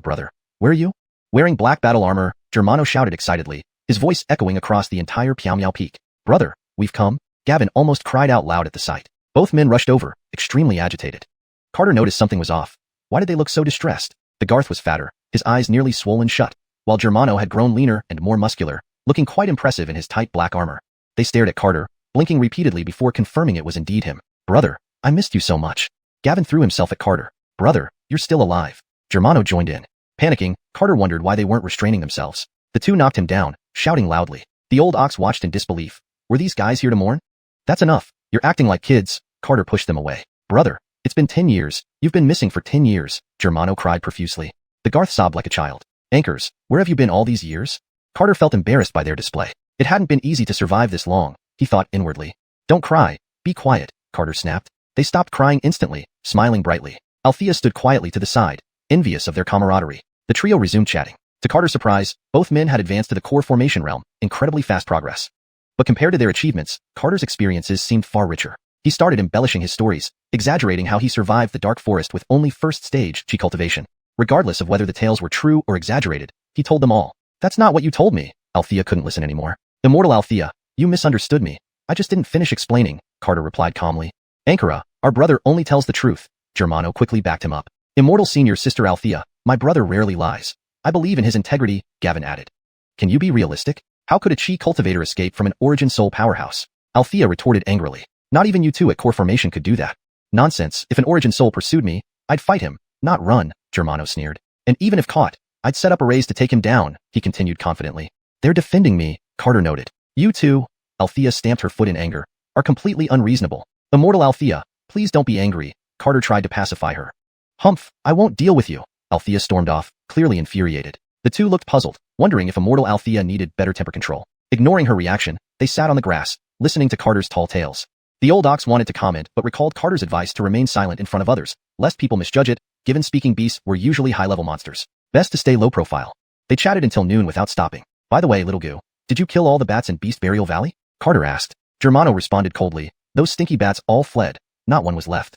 where are you? Wearing black battle armor, Germano shouted excitedly, his voice echoing across the entire Piaomiao peak. Brother, we've come? Gavin almost cried out loud at the sight. Both men rushed over, extremely agitated. Carter noticed something was off. Why did they look so distressed? The Garth was fatter, his eyes nearly swollen shut, while Germano had grown leaner and more muscular, looking quite impressive in his tight black armor. They stared at Carter, blinking repeatedly before confirming it was indeed him. Brother, I missed you so much. Gavin threw himself at Carter. Brother, you're still alive. Germano joined in. Panicking, Carter wondered why they weren't restraining themselves. The two knocked him down, shouting loudly. The old ox watched in disbelief. Were these guys here to mourn? That's enough. You're acting like kids. Carter pushed them away. Brother, it's been 10 years. You've been missing for 10 years, Germano cried profusely. The Garth sobbed like a child. Anchors, where have you been all these years? Carter felt embarrassed by their display. It hadn't been easy to survive this long, he thought inwardly. Don't cry. Be quiet, Carter snapped. They stopped crying instantly, smiling brightly. Althea stood quietly to the side, envious of their camaraderie. The trio resumed chatting. To Carter's surprise, both men had advanced to the core formation realm, incredibly fast progress. But compared to their achievements, Carter's experiences seemed far richer. He started embellishing his stories, exaggerating how he survived the dark forest with only first stage Qi cultivation. Regardless of whether the tales were true or exaggerated, he told them all. That's not what you told me. Althea couldn't listen anymore. Immortal Althea, you misunderstood me. I just didn't finish explaining, Carter replied calmly. Ankara, our brother only tells the truth. Germano quickly backed him up. Immortal senior sister Althea, my brother rarely lies. I believe in his integrity, Gavin added. Can you be realistic? How could a Qi cultivator escape from an origin soul powerhouse? Althea retorted angrily. Not even you two at core formation could do that. Nonsense, if an origin soul pursued me, I'd fight him, not run, Germano sneered. And even if caught, I'd set up a raise to take him down, he continued confidently. They're defending me, Carter noted. You two, Althea stamped her foot in anger, are completely unreasonable. Immortal Althea, please don't be angry, Carter tried to pacify her. Humph, I won't deal with you, Althea stormed off, clearly infuriated. The two looked puzzled, wondering if Immortal Althea needed better temper control. Ignoring her reaction, they sat on the grass, listening to Carter's tall tales. The old ox wanted to comment but recalled Carter's advice to remain silent in front of others, lest people misjudge it, given speaking beasts were usually high-level monsters. Best to stay low profile. They chatted until noon without stopping. By the way, little goo, did you kill all the bats in Beast Burial Valley? Carter asked. Germano responded coldly. Those stinky bats all fled. Not one was left.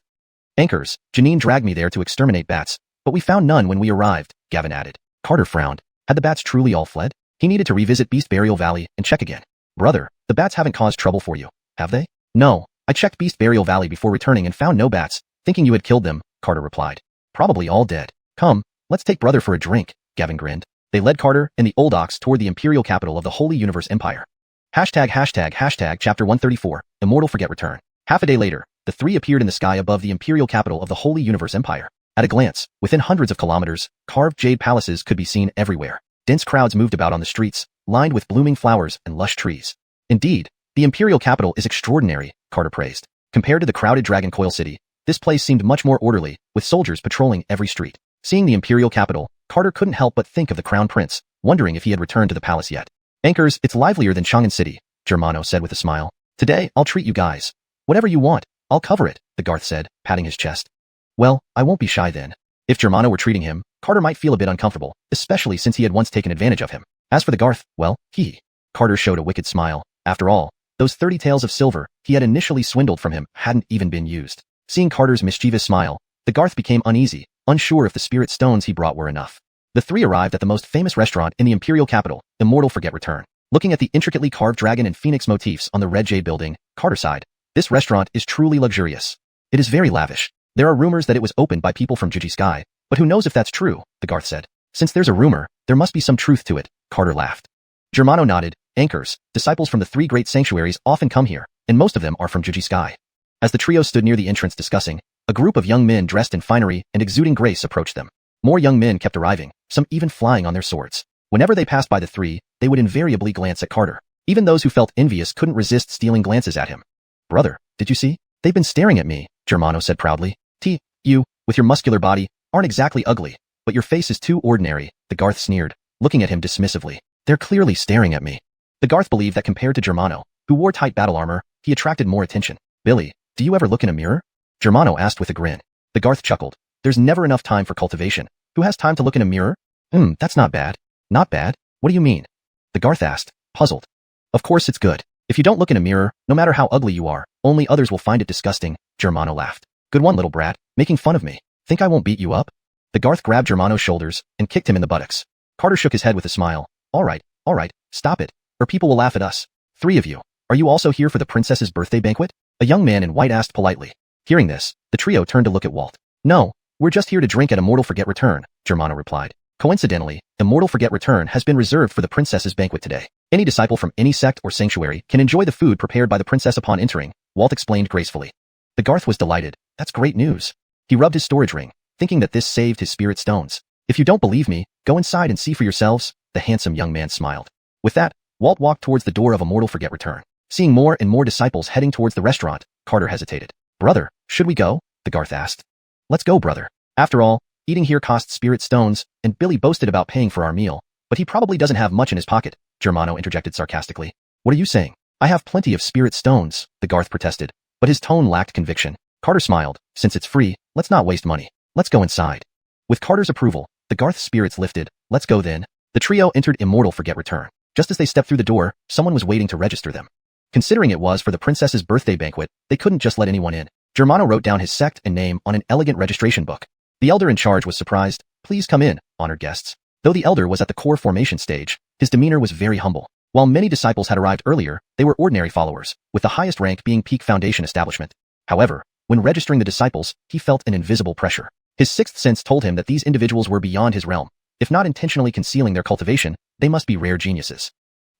Anchors, Janine dragged me there to exterminate bats, but we found none when we arrived, Gavin added. Carter frowned. Had the bats truly all fled? He needed to revisit Beast Burial Valley and check again. Brother, the bats haven't caused trouble for you, have they? No, I checked Beast Burial Valley before returning and found no bats, thinking you had killed them, Carter replied. Probably all dead. Come, let's take brother for a drink, Gavin grinned. They led Carter and the old ox toward the imperial capital of the Holy Universe Empire. ##### Chapter 134, Immortal Forget Return. Half a day later, the three appeared in the sky above the imperial capital of the Holy Universe Empire. At a glance, within hundreds of kilometers, carved jade palaces could be seen everywhere. Dense crowds moved about on the streets, lined with blooming flowers and lush trees. Indeed, the imperial capital is extraordinary, Carter praised. Compared to the crowded Dragon Coil City, this place seemed much more orderly, with soldiers patrolling every street. Seeing the imperial capital, Carter couldn't help but think of the crown prince, wondering if he had returned to the palace yet. Anchors, it's livelier than Chang'an City, Germano said with a smile. Today, I'll treat you guys. Whatever you want, I'll cover it, the Garth said, patting his chest. Well, I won't be shy then. If Germano were treating him, Carter might feel a bit uncomfortable, especially since he had once taken advantage of him. As for the Garth, well, Carter showed a wicked smile. After all, those 30 taels of silver he had initially swindled from him hadn't even been used. Seeing Carter's mischievous smile, the Garth became uneasy, unsure if the spirit stones he brought were enough. The three arrived at the most famous restaurant in the imperial capital, Immortal Forget Return. Looking at the intricately carved dragon and phoenix motifs on the red jade building, Carter sighed. This restaurant is truly luxurious. It is very lavish. There are rumors that it was opened by people from Juji Sky, but who knows if that's true, the Garth said. Since there's a rumor, there must be some truth to it, Carter laughed. Germano nodded. Anchors, disciples from the three great sanctuaries often come here, and most of them are from Juji Sky. As the trio stood near the entrance discussing, a group of young men dressed in finery and exuding grace approached them. More young men kept arriving, some even flying on their swords. Whenever they passed by the three, they would invariably glance at Carter. Even those who felt envious couldn't resist stealing glances at him. Brother, did you see? They've been staring at me, Germano said proudly. You, with your muscular body, aren't exactly ugly, but your face is too ordinary, the Garth sneered, looking at him dismissively. They're clearly staring at me. The Garth believed that compared to Germano, who wore tight battle armor, he attracted more attention. Billy, do you ever look in a mirror? Germano asked with a grin. The Garth chuckled. There's never enough time for cultivation. Who has time to look in a mirror? That's not bad. Not bad? What do you mean? The Garth asked, puzzled. Of course it's good. If you don't look in a mirror, no matter how ugly you are, only others will find it disgusting, Germano laughed. Good one, little brat, making fun of me. Think I won't beat you up? The Garth grabbed Germano's shoulders and kicked him in the buttocks. Carter shook his head with a smile. All right, stop it, or people will laugh at us. Three of you. Are you also here for the princess's birthday banquet? A young man in white asked politely. Hearing this, the trio turned to look at Walt. No, we're just here to drink at Immortal Forget Return, Germano replied. Coincidentally, Immortal Forget Return has been reserved for the princess's banquet today. Any disciple from any sect or sanctuary can enjoy the food prepared by the princess upon entering, Walt explained gracefully. The Garth was delighted. That's great news. He rubbed his storage ring, thinking that this saved his spirit stones. If you don't believe me, go inside and see for yourselves, the handsome young man smiled. With that, Walt walked towards the door of Immortal Forget Return. Seeing more and more disciples heading towards the restaurant, Carter hesitated. Brother, should we go? The Garth asked. Let's go, brother. After all, eating here costs spirit stones, and Billy boasted about paying for our meal, but he probably doesn't have much in his pocket, Germano interjected sarcastically. What are you saying? I have plenty of spirit stones, the Garth protested, but his tone lacked conviction. Carter smiled. Since it's free, let's not waste money. Let's go inside. With Carter's approval, the Garth's spirits lifted. Let's go then. The trio entered Immortal Forget Return. Just as they stepped through the door, someone was waiting to register them. Considering it was for the princess's birthday banquet, they couldn't just let anyone in. Germano wrote down his sect and name on an elegant registration book. The elder in charge was surprised. Please come in, honored guests. Though the elder was at the core formation stage, his demeanor was very humble. While many disciples had arrived earlier, they were ordinary followers, with the highest rank being Peak Foundation establishment. However, when registering the disciples, he felt an invisible pressure. His sixth sense told him that these individuals were beyond his realm. If not intentionally concealing their cultivation, they must be rare geniuses.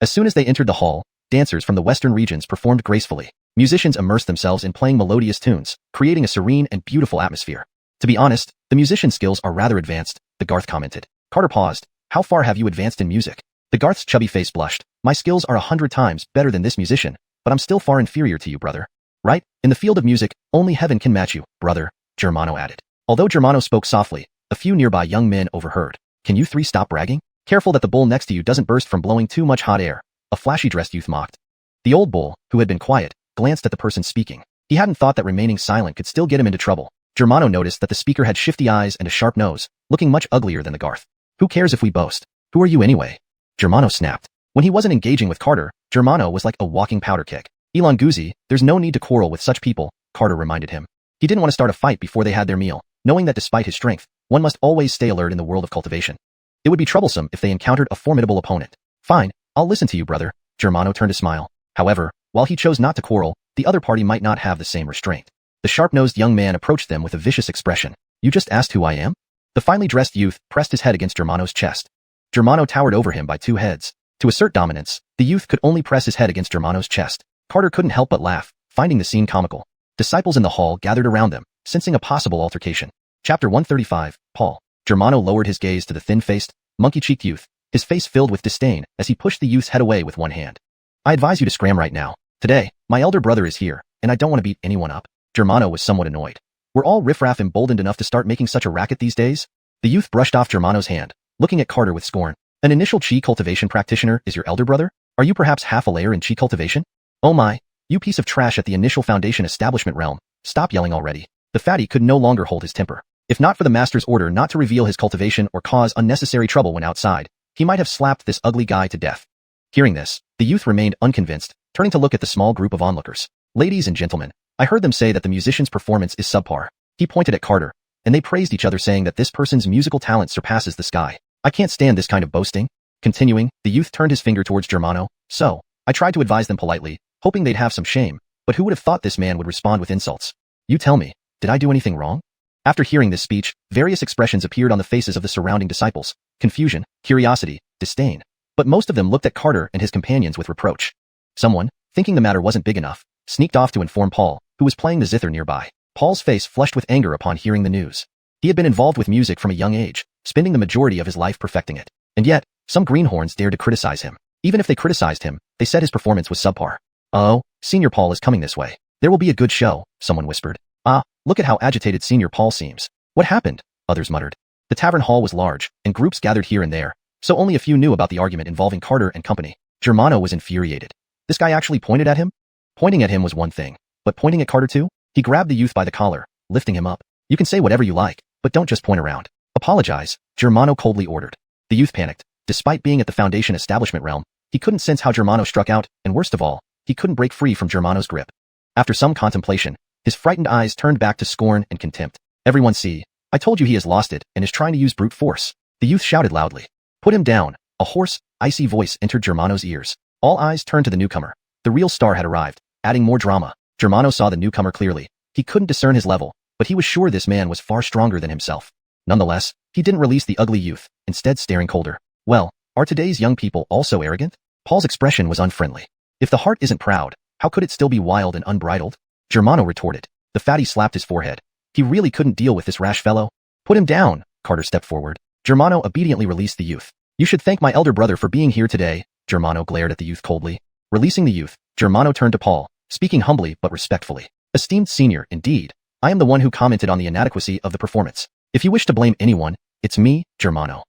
As soon as they entered the hall, dancers from the western regions performed gracefully. Musicians immersed themselves in playing melodious tunes, creating a serene and beautiful atmosphere. To be honest, the musician skills are rather advanced, the Garth commented. Carter paused. How far have you advanced in music? The Garth's chubby face blushed. My skills are 100 times better than this musician, but I'm still far inferior to you, brother. Right? In the field of music, only heaven can match you, brother, Germano added. Although Germano spoke softly, a few nearby young men overheard. Can you three stop bragging? Careful that the bowl next to you doesn't burst from blowing too much hot air, a flashy-dressed youth mocked. The old bull, who had been quiet, glanced at the person speaking. He hadn't thought that remaining silent could still get him into trouble. Germano noticed that the speaker had shifty eyes and a sharp nose, looking much uglier than the Garth. Who cares if we boast? Who are you anyway? Germano snapped. When he wasn't engaging with Carter, Germano was like a walking powder keg. Elon Guzi, there's no need to quarrel with such people, Carter reminded him. He didn't want to start a fight before they had their meal, knowing that despite his strength, one must always stay alert in the world of cultivation. It would be troublesome if they encountered a formidable opponent. Fine, I'll listen to you, brother, Germano turned to smile. However, while he chose not to quarrel, the other party might not have the same restraint. The sharp-nosed young man approached them with a vicious expression. You just asked who I am? The finely dressed youth pressed his head against Germano's chest. Germano towered over him by 2 heads. To assert dominance, the youth could only press his head against Germano's chest. Carter couldn't help but laugh, finding the scene comical. Disciples in the hall gathered around them, sensing a possible altercation. Chapter 135, Paul. Germano lowered his gaze to the thin-faced, monkey-cheeked youth, his face filled with disdain as he pushed the youth's head away with one hand. I advise you to scram right now. Today, my elder brother is here, and I don't want to beat anyone up. Germano was somewhat annoyed. Were all riffraff emboldened enough to start making such a racket these days? The youth brushed off Germano's hand, looking at Carter with scorn. An initial chi cultivation practitioner is your elder brother? Are you perhaps half a layer in chi cultivation? Oh my, you piece of trash at the initial foundation establishment realm. Stop yelling already. The fatty could no longer hold his temper. If not for the master's order not to reveal his cultivation or cause unnecessary trouble when outside, he might have slapped this ugly guy to death. Hearing this, the youth remained unconvinced, turning to look at the small group of onlookers. Ladies and gentlemen, I heard them say that the musician's performance is subpar. He pointed at Carter, and they praised each other saying that this person's musical talent surpasses the sky. I can't stand this kind of boasting. Continuing, the youth turned his finger towards Germano. So, I tried to advise them politely, hoping they'd have some shame, but who would have thought this man would respond with insults? You tell me, did I do anything wrong? After hearing this speech, various expressions appeared on the faces of the surrounding disciples. Confusion, curiosity, disdain. But most of them looked at Carter and his companions with reproach. Someone, thinking the matter wasn't big enough, sneaked off to inform Paul, who was playing the zither nearby. Paul's face flushed with anger upon hearing the news. He had been involved with music from a young age, spending the majority of his life perfecting it. And yet, some greenhorns dared to criticize him. Even if they criticized him, they said his performance was subpar. Oh, Senior Paul is coming this way. There will be a good show, someone whispered. Ah, look at how agitated Senior Paul seems. What happened? Others muttered. The tavern hall was large, and groups gathered here and there, so only a few knew about the argument involving Carter and company. Germano was infuriated. This guy actually pointed at him? Pointing at him was one thing, but pointing at Carter too? He grabbed the youth by the collar, lifting him up. You can say whatever you like, but don't just point around. Apologize, Germano coldly ordered. The youth panicked. Despite being at the Foundation establishment realm, he couldn't sense how Germano struck out, and worst of all, he couldn't break free from Germano's grip. After some contemplation, his frightened eyes turned back to scorn and contempt. Everyone see, I told you he has lost it and is trying to use brute force. The youth shouted loudly. Put him down. A hoarse, icy voice entered Germano's ears. All eyes turned to the newcomer. The real star had arrived, adding more drama. Germano saw the newcomer clearly. He couldn't discern his level, but he was sure this man was far stronger than himself. Nonetheless, he didn't release the ugly youth, instead staring colder. Well, are today's young people also arrogant? Paul's expression was unfriendly. If the heart isn't proud, how could it still be wild and unbridled? Germano retorted. The fatty slapped his forehead. He really couldn't deal with this rash fellow. Put him down, Carter stepped forward. Germano obediently released the youth. You should thank my elder brother for being here today, Germano glared at the youth coldly. Releasing the youth, Germano turned to Paul, speaking humbly but respectfully. Esteemed senior, indeed, I am the one who commented on the inadequacy of the performance. If you wish to blame anyone, it's me, Germano.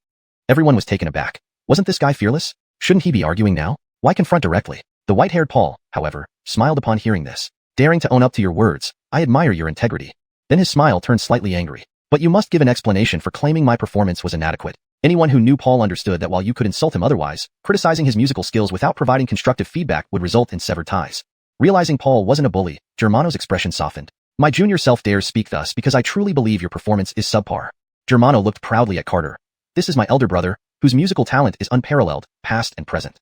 Everyone was taken aback. Wasn't this guy fearless? Shouldn't he be arguing now? Why confront directly? The white-haired Paul, however, smiled upon hearing this. Daring to own up to your words, I admire your integrity. Then his smile turned slightly angry. But you must give an explanation for claiming my performance was inadequate. Anyone who knew Paul understood that while you could insult him otherwise, criticizing his musical skills without providing constructive feedback would result in severed ties. Realizing Paul wasn't a bully, Germano's expression softened. My junior self dares speak thus because I truly believe your performance is subpar. Germano looked proudly at Carter. This is my elder brother, whose musical talent is unparalleled, past and present.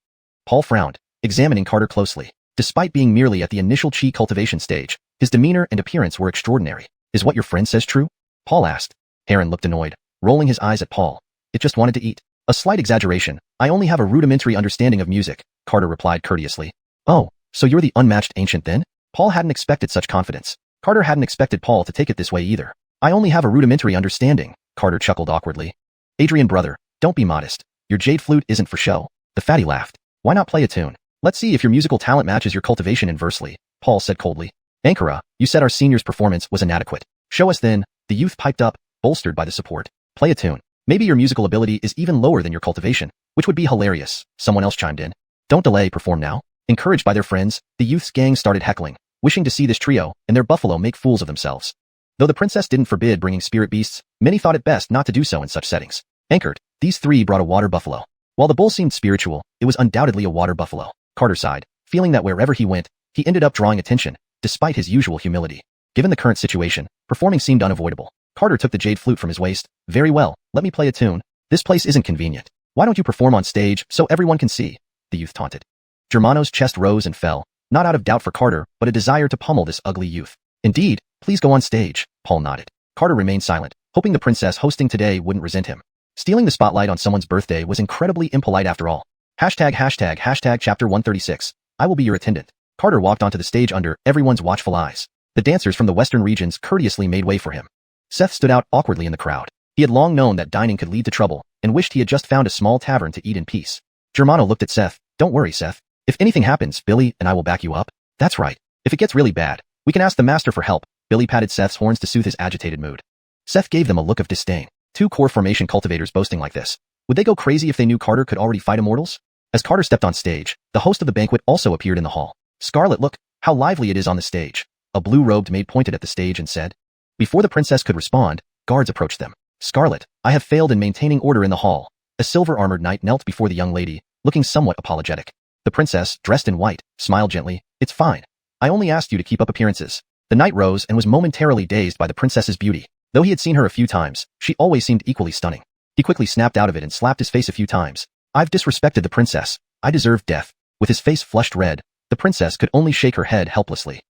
Paul frowned, examining Carter closely. Despite being merely at the initial chi cultivation stage, his demeanor and appearance were extraordinary. Is what your friend says true? Paul asked. Heron looked annoyed, rolling his eyes at Paul. It just wanted to eat. A slight exaggeration. I only have a rudimentary understanding of music, Carter replied courteously. Oh, so you're the unmatched ancient then? Paul hadn't expected such confidence. Carter hadn't expected Paul to take it this way either. I only have a rudimentary understanding, Carter chuckled awkwardly. Adrian brother, don't be modest. Your jade flute isn't for show. The fatty laughed. Why not play a tune? Let's see if your musical talent matches your cultivation inversely, Paul said coldly. Ankara, you said our senior's performance was inadequate. Show us then, the youth piped up, bolstered by the support. Play a tune. Maybe your musical ability is even lower than your cultivation, which would be hilarious, someone else chimed in. Don't delay, perform now. Encouraged by their friends, the youth's gang started heckling, wishing to see this trio and their buffalo make fools of themselves. Though the princess didn't forbid bringing spirit beasts, many thought it best not to do so in such settings. Anchored, these three brought a water buffalo. While the bull seemed spiritual, it was undoubtedly a water buffalo. Carter sighed, feeling that wherever he went, he ended up drawing attention, despite his usual humility. Given the current situation, performing seemed unavoidable. Carter took the jade flute from his waist. Very well, let me play a tune. This place isn't convenient. Why don't you perform on stage so everyone can see? The youth taunted. Germano's chest rose and fell, not out of doubt for Carter, but a desire to pummel this ugly youth. Indeed, please go on stage, Paul nodded. Carter remained silent, hoping the princess hosting today wouldn't resent him. Stealing the spotlight on someone's birthday was incredibly impolite after all. Hashtag chapter 136. I will be your attendant. Carter walked onto the stage under everyone's watchful eyes. The dancers from the western regions courteously made way for him. Seth stood out awkwardly in the crowd. He had long known that dining could lead to trouble, and wished he had just found a small tavern to eat in peace. Germano looked at Seth. Don't worry, Seth. If anything happens, Billy and I will back you up. That's right. If it gets really bad, we can ask the master for help. Billy patted Seth's horns to soothe his agitated mood. Seth gave them a look of disdain. Two core formation cultivators boasting like this. Would they go crazy if they knew Carter could already fight immortals? As Carter stepped on stage, the host of the banquet also appeared in the hall. Scarlet, look, how lively it is on the stage. A blue-robed maid pointed at the stage and said. Before the princess could respond, guards approached them. Scarlet, I have failed in maintaining order in the hall. A silver-armored knight knelt before the young lady, looking somewhat apologetic. The princess, dressed in white, smiled gently. It's fine. I only asked you to keep up appearances. The knight rose and was momentarily dazed by the princess's beauty. Though he had seen her a few times, she always seemed equally stunning. He quickly snapped out of it and slapped his face a few times. I've disrespected the princess. I deserve death. With his face flushed red, the princess could only shake her head helplessly.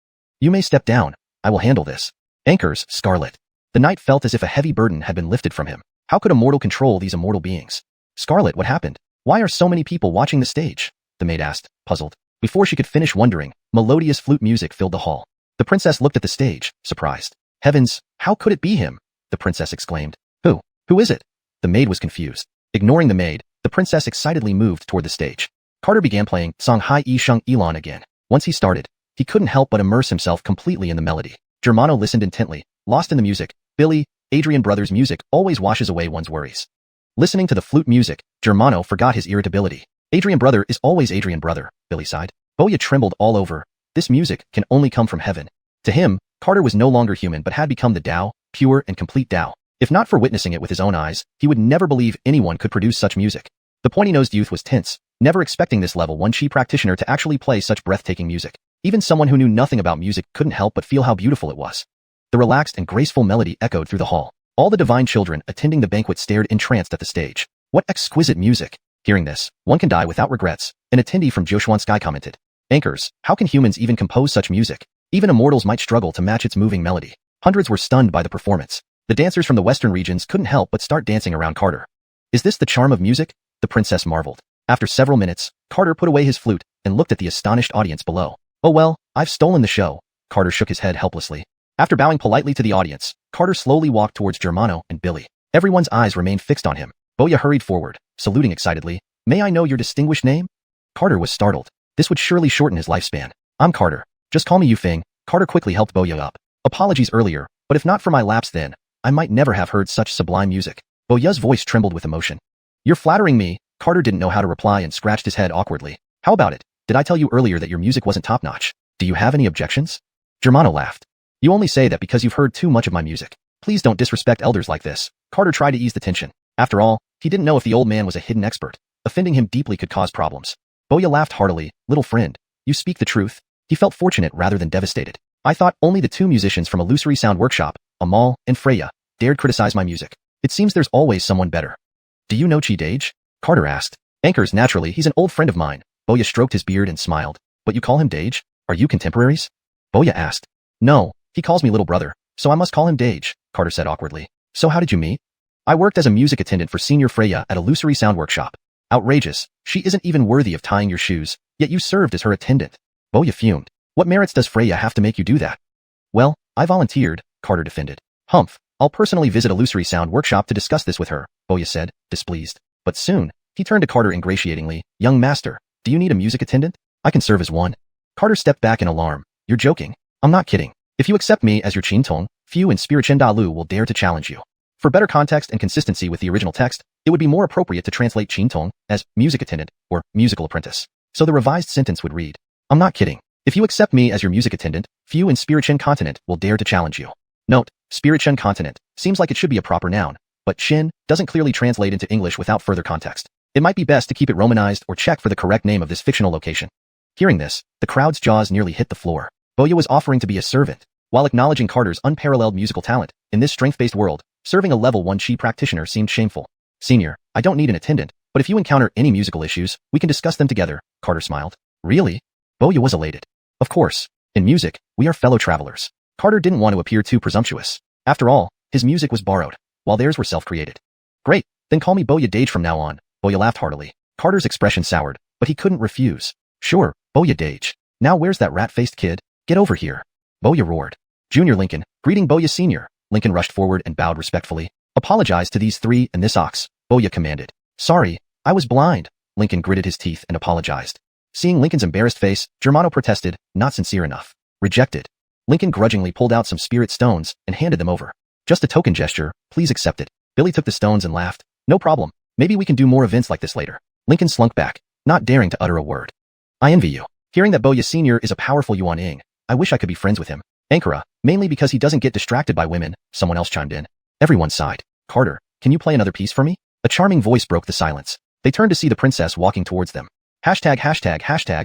You may step down. I will handle this. Anchors, Scarlet. The knight felt as if a heavy burden had been lifted from him. How could a mortal control these immortal beings? Scarlet, what happened? Why are so many people watching the stage? The maid asked, puzzled. Before she could finish wondering, melodious flute music filled the hall. The princess looked at the stage, surprised. Heavens, how could it be him? The princess exclaimed. Who is it? The maid was confused. Ignoring the maid, the princess excitedly moved toward the stage. Carter began playing Song Hai Yi Sheng Ilan again. Once he started, he couldn't help but immerse himself completely in the melody. Germano listened intently, lost in the music. Billy, Adrian Brothers' music always washes away one's worries. Listening to the flute music, Germano forgot his irritability. Adrian Brother is always Adrian Brother, Billy sighed. Wuxia trembled all over. This music can only come from heaven. To him, Carter was no longer human but had become the Tao, pure and complete Tao. If not for witnessing it with his own eyes, he would never believe anyone could produce such music. The pointy-nosed youth was tense, never expecting this level 1 chi practitioner to actually play such breathtaking music. Even someone who knew nothing about music couldn't help but feel how beautiful it was. The relaxed and graceful melody echoed through the hall. All the divine children attending the banquet stared entranced at the stage. What exquisite music! Hearing this, one can die without regrets, an attendee from Joshuan Sky commented. Anchors, how can humans even compose such music? Even immortals might struggle to match its moving melody. Hundreds were stunned by the performance. The dancers from the western regions couldn't help but start dancing around Carter. Is this the charm of music? The princess marveled. After several minutes, Carter put away his flute and looked at the astonished audience below. Oh well, I've stolen the show. Carter shook his head helplessly. After bowing politely to the audience, Carter slowly walked towards Germano and Billy. Everyone's eyes remained fixed on him. Wuxia hurried forward, saluting excitedly. May I know your distinguished name? Carter was startled. This would surely shorten his lifespan. I'm Carter. Just call me Yufeng. Carter quickly helped Wuxia up. Apologies earlier, but if not for my lapse then, I might never have heard such sublime music. Wuxia's voice trembled with emotion. You're flattering me. Carter didn't know how to reply and scratched his head awkwardly. How about it? Did I tell you earlier that your music wasn't top-notch? Do you have any objections? Germano laughed. You only say that because you've heard too much of my music. Please don't disrespect elders like this. Carter tried to ease the tension. After all, he didn't know if the old man was a hidden expert. Offending him deeply could cause problems. Wuxia laughed heartily. Little friend, you speak the truth. He felt fortunate rather than devastated. I thought only the two musicians from Illusory Sound Workshop, Amal and Freya, dared criticize my music. It seems there's always someone better. Do you know Chi Dage? Carter asked. Anchors, naturally, he's an old friend of mine. Wuxia stroked his beard and smiled. But you call him Dage? Are you contemporaries? Wuxia asked. No, he calls me little brother, so I must call him Dage, Carter said awkwardly. So how did you meet? I worked as a music attendant for Senior Freya at Illusory Sound Workshop. Outrageous. She isn't even worthy of tying your shoes, yet you served as her attendant. Wuxia fumed. What merits does Freya have to make you do that? Well, I volunteered, Carter defended. Humph, I'll personally visit Illusory Sound Workshop to discuss this with her, Wuxia said, displeased. But soon, he turned to Carter ingratiatingly. Young master, do you need a music attendant? I can serve as one. Carter stepped back in alarm. You're joking. I'm not kidding. If you accept me as your Qintong, few in Spirichen Dalu will dare to challenge you. For better context and consistency with the original text, it would be more appropriate to translate Qintong as music attendant or musical apprentice. So the revised sentence would read, I'm not kidding. If you accept me as your music attendant, few in Spirichen Continent will dare to challenge you. Note, Spirichen Continent seems like it should be a proper noun, but Shin doesn't clearly translate into English without further context. It might be best to keep it romanized or check for the correct name of this fictional location. Hearing this, the crowd's jaws nearly hit the floor. Wuxia was offering to be a servant. While acknowledging Carter's unparalleled musical talent, in this strength-based world, serving a level 1 chi practitioner seemed shameful. Senior, I don't need an attendant, but if you encounter any musical issues, we can discuss them together, Carter smiled. Really? Wuxia was elated. Of course. In music, we are fellow travelers. Carter didn't want to appear too presumptuous. After all, his music was borrowed, while theirs were self-created. Great, Then call me Boya Dage from now on. Boya laughed heartily. Carter's expression soured, but he couldn't refuse. Sure, Boya Dage. Now where's that rat-faced kid? Get over here. Boya roared. Junior Lincoln, greeting Boya Senior. Lincoln rushed forward and bowed respectfully. Apologize to these three and this ox, Boya commanded. Sorry, I was blind. Lincoln gritted his teeth and apologized. Seeing Lincoln's embarrassed face, Germano protested, not sincere enough. Rejected. Lincoln grudgingly pulled out some spirit stones and handed them over. Just a token gesture, please accept it. Billy took the stones and laughed. No problem. Maybe we can do more events like this later. Lincoln slunk back, not daring to utter a word. I envy you. Hearing that Boya Senior is a powerful Yuan Ying, I wish I could be friends with him. Ankara, mainly because he doesn't get distracted by women, someone else chimed in. Everyone sighed. Carter, can you play another piece for me? A charming voice broke the silence. They turned to see the princess walking towards them. Hashtag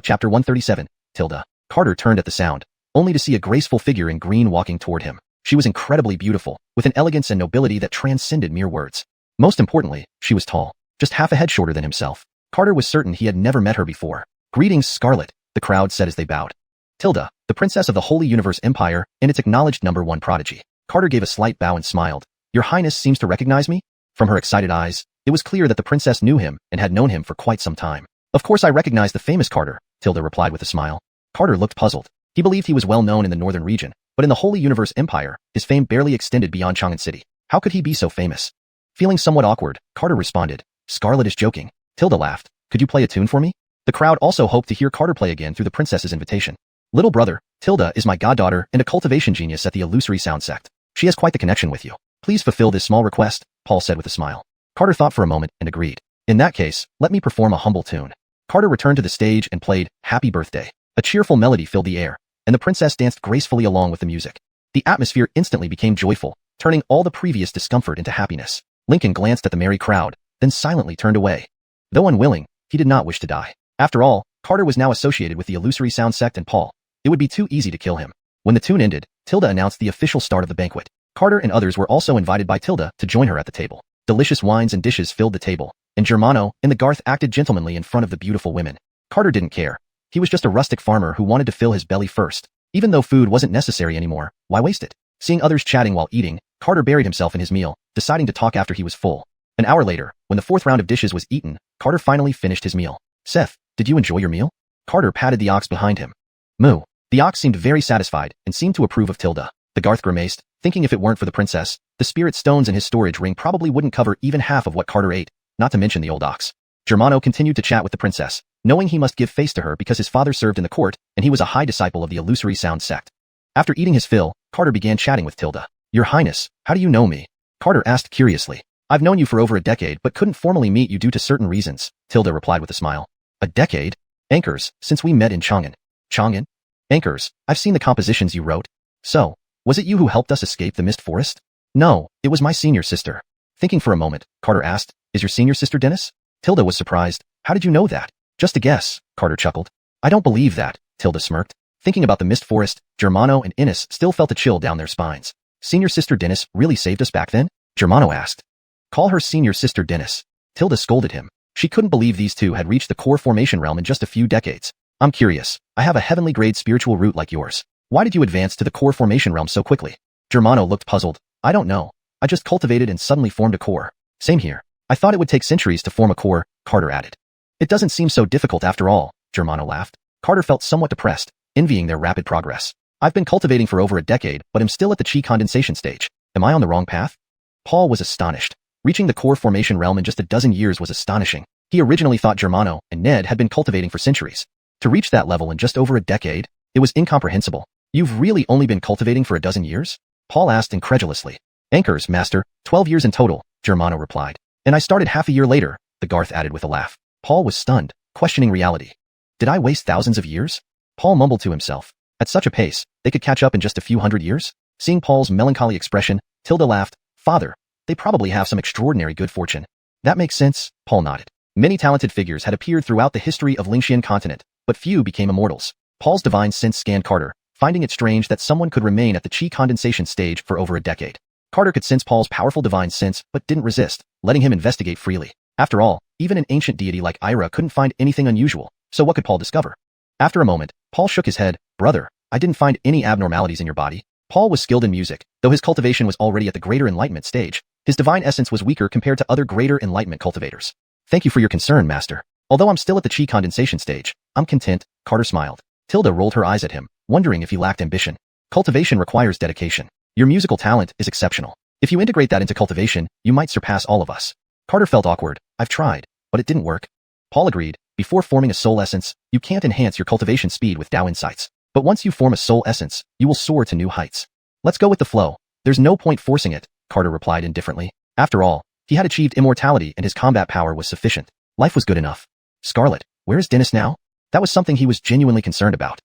chapter 137, tilde. Carter turned at the sound, only to see a graceful figure in green walking toward him. She was incredibly beautiful, with an elegance and nobility that transcended mere words. Most importantly, she was tall, just half a head shorter than himself. Carter was certain he had never met her before. Greetings, Scarlet, the crowd said as they bowed. Tilda, the princess of the Holy Universe Empire and its acknowledged #1 prodigy. Carter gave a slight bow and smiled. Your Highness seems to recognize me? From her excited eyes, it was clear that the princess knew him and had known him for quite some time. Of course I recognize the famous Carter, Tilda replied with a smile. Carter looked puzzled. He believed he was well known in the northern region, but in the Holy Universe Empire, his fame barely extended beyond Chang'an City. How could he be so famous? Feeling somewhat awkward, Carter responded, Scarlet is joking. Tilda laughed. Could you play a tune for me? The crowd also hoped to hear Carter play again through the princess's invitation. Little brother, Tilda is my goddaughter and a cultivation genius at the illusory sound sect. She has quite the connection with you. Please fulfill this small request, Paul said with a smile. Carter thought for a moment and agreed. In that case, let me perform a humble tune. Carter returned to the stage and played Happy Birthday. A cheerful melody filled the air, and the princess danced gracefully along with the music. The atmosphere instantly became joyful, turning all the previous discomfort into happiness. Lincoln glanced at the merry crowd, then silently turned away. Though unwilling, he did not wish to die. After all, Carter was now associated with the illusory sound sect and Paul. It would be too easy to kill him. When the tune ended, Tilda announced the official start of the banquet. Carter and others were also invited by Tilda to join her at the table. Delicious wines and dishes filled the table, and Germano and the Garth acted gentlemanly in front of the beautiful women. Carter didn't care. He was just a rustic farmer who wanted to fill his belly first. Even though food wasn't necessary anymore, why waste it? Seeing others chatting while eating, Carter buried himself in his meal, deciding to talk after he was full. An hour later, when the fourth round of dishes was eaten, Carter finally finished his meal. Seth, did you enjoy your meal? Carter patted the ox behind him. Moo. The ox seemed very satisfied and seemed to approve of Tilda. The Garth grimaced, thinking if it weren't for the princess, the spirit stones in his storage ring probably wouldn't cover even half of what Carter ate, not to mention the old ox. Germano continued to chat with the princess, knowing he must give face to her because his father served in the court and he was a high disciple of the illusory sound sect. After eating his fill, Carter began chatting with Tilda. Your Highness, how do you know me? Carter asked curiously. I've known you for over a decade but couldn't formally meet you due to certain reasons, Tilda replied with a smile. A decade? Anchors, since we met in Chang'an. Chang'an? Anchors, I've seen the compositions you wrote. So, was it you who helped us escape the Mist Forest? No, it was my senior sister. Thinking for a moment, Carter asked, is your senior sister Dennis? Tilda was surprised. How did you know that? Just a guess, Carter chuckled. I don't believe that, Tilda smirked. Thinking about the Mist Forest, Germano and Innes still felt a chill down their spines. Senior sister Dennis really saved us back then? Germano asked. Call her senior sister Dennis. Tilda scolded him. She couldn't believe these two had reached the core formation realm in just a few decades. I'm curious. I have a heavenly grade spiritual root like yours. Why did you advance to the core formation realm so quickly? Germano looked puzzled. I don't know. I just cultivated and suddenly formed a core. Same here. I thought it would take centuries to form a core, Carter added. It doesn't seem so difficult after all, Germano laughed. Carter felt somewhat depressed, envying their rapid progress. I've been cultivating for over a decade, but am still at the chi condensation stage. Am I on the wrong path? Paul was astonished. Reaching the core formation realm in just a dozen years was astonishing. He originally thought Germano and Ned had been cultivating for centuries. To reach that level in just over a decade, it was incomprehensible. You've really only been cultivating for a dozen years? Paul asked incredulously. Anchors, master, 12 years in total, Germano replied. And I started half a year later, the Garth added with a laugh. Paul was stunned, questioning reality. Did I waste thousands of years? Paul mumbled to himself. At such a pace, they could catch up in just a few hundred years? Seeing Paul's melancholy expression, Tilda laughed. Father, they probably have some extraordinary good fortune. That makes sense, Paul nodded. Many talented figures had appeared throughout the history of Lingshan continent, but few became immortals. Paul's divine sense scanned Carter, finding it strange that someone could remain at the chi condensation stage for over a decade. Carter could sense Paul's powerful divine sense but didn't resist, letting him investigate freely. After all, even an ancient deity like Ira couldn't find anything unusual, so what could Paul discover? After a moment, Paul shook his head. Brother, I didn't find any abnormalities in your body. Paul was skilled in music, though his cultivation was already at the greater enlightenment stage. His divine essence was weaker compared to other greater enlightenment cultivators. Thank you for your concern, Master. Although I'm still at the chi condensation stage, I'm content, Carter smiled. Tilda rolled her eyes at him, wondering if he lacked ambition. Cultivation requires dedication. Your musical talent is exceptional. If you integrate that into cultivation, you might surpass all of us. Carter felt awkward. I've tried, but it didn't work. Paul agreed. Before forming a soul essence, you can't enhance your cultivation speed with Tao insights. But once you form a soul essence, you will soar to new heights. Let's go with the flow. There's no point forcing it, Carter replied indifferently. After all, he had achieved immortality and his combat power was sufficient. Life was good enough. Scarlet, where is Dennis now? That was something he was genuinely concerned about.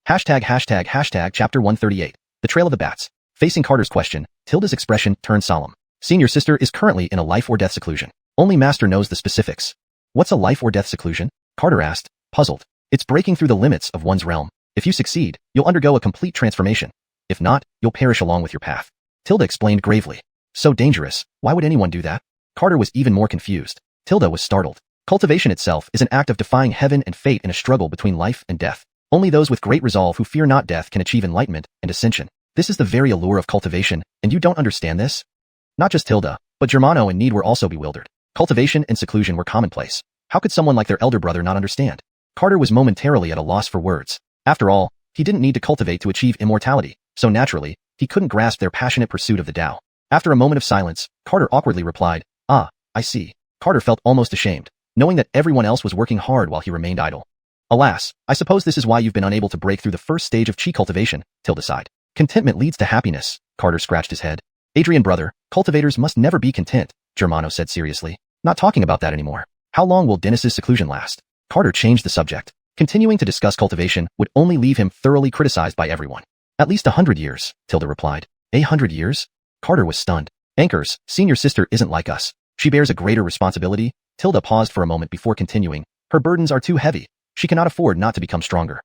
Chapter 138. The Trail of the Bats. Facing Carter's question, Tilda's expression turned solemn. Senior sister is currently in a life or death seclusion. Only Master knows the specifics. What's a life or death seclusion? Carter asked, puzzled. It's breaking through the limits of one's realm. If you succeed, you'll undergo a complete transformation. If not, you'll perish along with your path. Tilda explained gravely. So dangerous, why would anyone do that? Carter was even more confused. Tilda was startled. Cultivation itself is an act of defying heaven and fate in a struggle between life and death. Only those with great resolve who fear not death can achieve enlightenment and ascension. This is the very allure of cultivation, and you don't understand this? Not just Tilda, but Germano and Need were also bewildered. Cultivation and seclusion were commonplace. How could someone like their elder brother not understand? Carter was momentarily at a loss for words. After all, he didn't need to cultivate to achieve immortality, so naturally, he couldn't grasp their passionate pursuit of the Tao. After a moment of silence, Carter awkwardly replied, "Ah, I see." Carter felt almost ashamed, knowing that everyone else was working hard while he remained idle. Alas, I suppose this is why you've been unable to break through the first stage of chi cultivation, Tilda sighed. Contentment leads to happiness, Carter scratched his head. Adrian brother, cultivators must never be content, Germano said seriously. Not talking about that anymore. How long will Dennis's seclusion last? Carter changed the subject. Continuing to discuss cultivation would only leave him thoroughly criticized by everyone. At least 100 years, Tilda replied. 100 years? Carter was stunned. Anchors, senior sister isn't like us. She bears a greater responsibility. Tilda paused for a moment before continuing. Her burdens are too heavy. She cannot afford not to become stronger.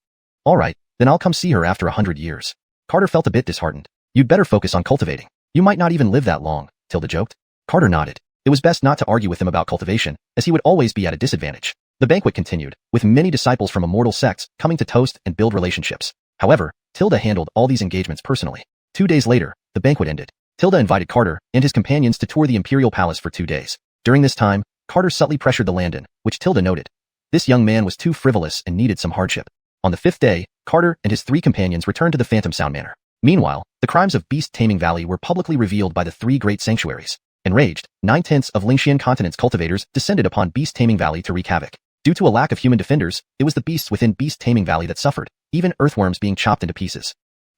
All right, then I'll come see her after 100 years. Carter felt a bit disheartened. You'd better focus on cultivating. You might not even live that long, Tilda joked. Carter nodded. It was best not to argue with him about cultivation, as he would always be at a disadvantage. The banquet continued, with many disciples from immortal sects coming to toast and build relationships. However, Tilda handled all these engagements personally. 2 days later, the banquet ended. Tilda invited Carter and his companions to tour the Imperial Palace for 2 days. During this time, Carter subtly pressured the Landon, which Tilda noted. This young man was too frivolous and needed some hardship. On the 5th day, Carter and his 3 companions returned to the Phantom Sound Manor. Meanwhile, the crimes of Beast Taming Valley were publicly revealed by the 3 great sanctuaries. Enraged, 9/10 of Lingxian continent's cultivators descended upon Beast Taming Valley to wreak havoc. Due to a lack of human defenders, it was the beasts within Beast Taming Valley that suffered, even earthworms being chopped into pieces.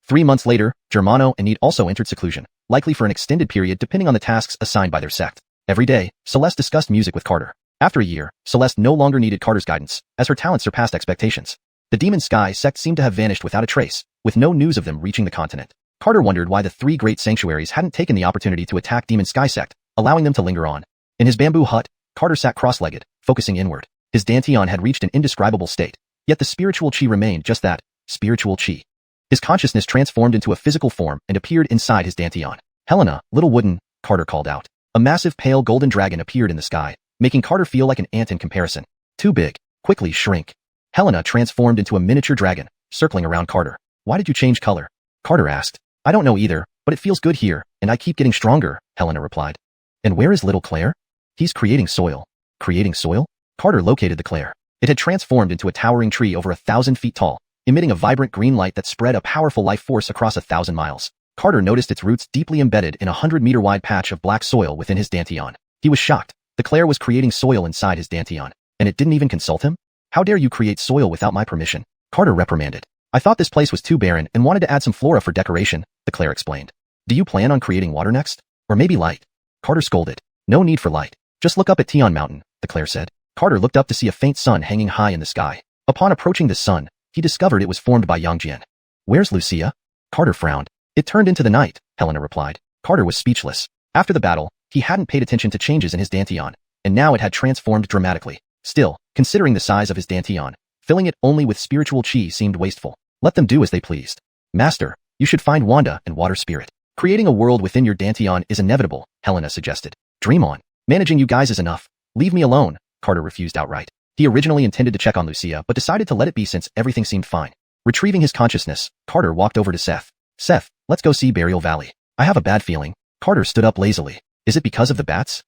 3 months later, Germano and Need also entered seclusion, likely for an extended period depending on the tasks assigned by their sect. Every day, Celeste discussed music with Carter. After a year, Celeste no longer needed Carter's guidance, as her talent surpassed expectations. The Demon Sky sect seemed to have vanished without a trace, with no news of them reaching the continent. Carter wondered why the 3 great sanctuaries hadn't taken the opportunity to attack Demon Sky sect, allowing them to linger on. In his bamboo hut, Carter sat cross-legged, focusing inward. His dantian had reached an indescribable state, yet the spiritual chi remained just that, spiritual chi. His consciousness transformed into a physical form and appeared inside his dantian. Helena, little wooden, Carter called out. A massive pale golden dragon appeared in the sky, making Carter feel like an ant in comparison. Too big. Quickly shrink. Helena transformed into a miniature dragon, circling around Carter. Why did you change color? Carter asked. I don't know either, but it feels good here, and I keep getting stronger, Helena replied. And where is little Claire? He's creating soil. Creating soil? Carter located the Claire. It had transformed into a towering tree over 1,000 feet tall, emitting a vibrant green light that spread a powerful life force across 1,000 miles. Carter noticed its roots deeply embedded in a 100-meter-wide patch of black soil within his dantian. He was shocked. The Claire was creating soil inside his dantian, and it didn't even consult him? How dare you create soil without my permission? Carter reprimanded. I thought this place was too barren and wanted to add some flora for decoration, the Claire explained. Do you plan on creating water next? Or maybe light? Carter scolded. No need for light. Just look up at Tian Mountain, the Claire said. Carter looked up to see a faint sun hanging high in the sky. Upon approaching the sun, he discovered it was formed by Yangjian. Where's Wuxia? Carter frowned. It turned into the night, Helena replied. Carter was speechless. After the battle, he hadn't paid attention to changes in his dantian, and now it had transformed dramatically. Still, considering the size of his dantian, filling it only with spiritual chi seemed wasteful. Let them do as they pleased. Master, you should find Wanda and Water Spirit. Creating a world within your dantian is inevitable, Helena suggested. Dream on. Managing you guys is enough. Leave me alone, Carter refused outright. He originally intended to check on Wuxia but decided to let it be since everything seemed fine. Retrieving his consciousness, Carter walked over to Seth. Seth, let's go see Burial Valley. I have a bad feeling. Carter stood up lazily. Is it because of the bats?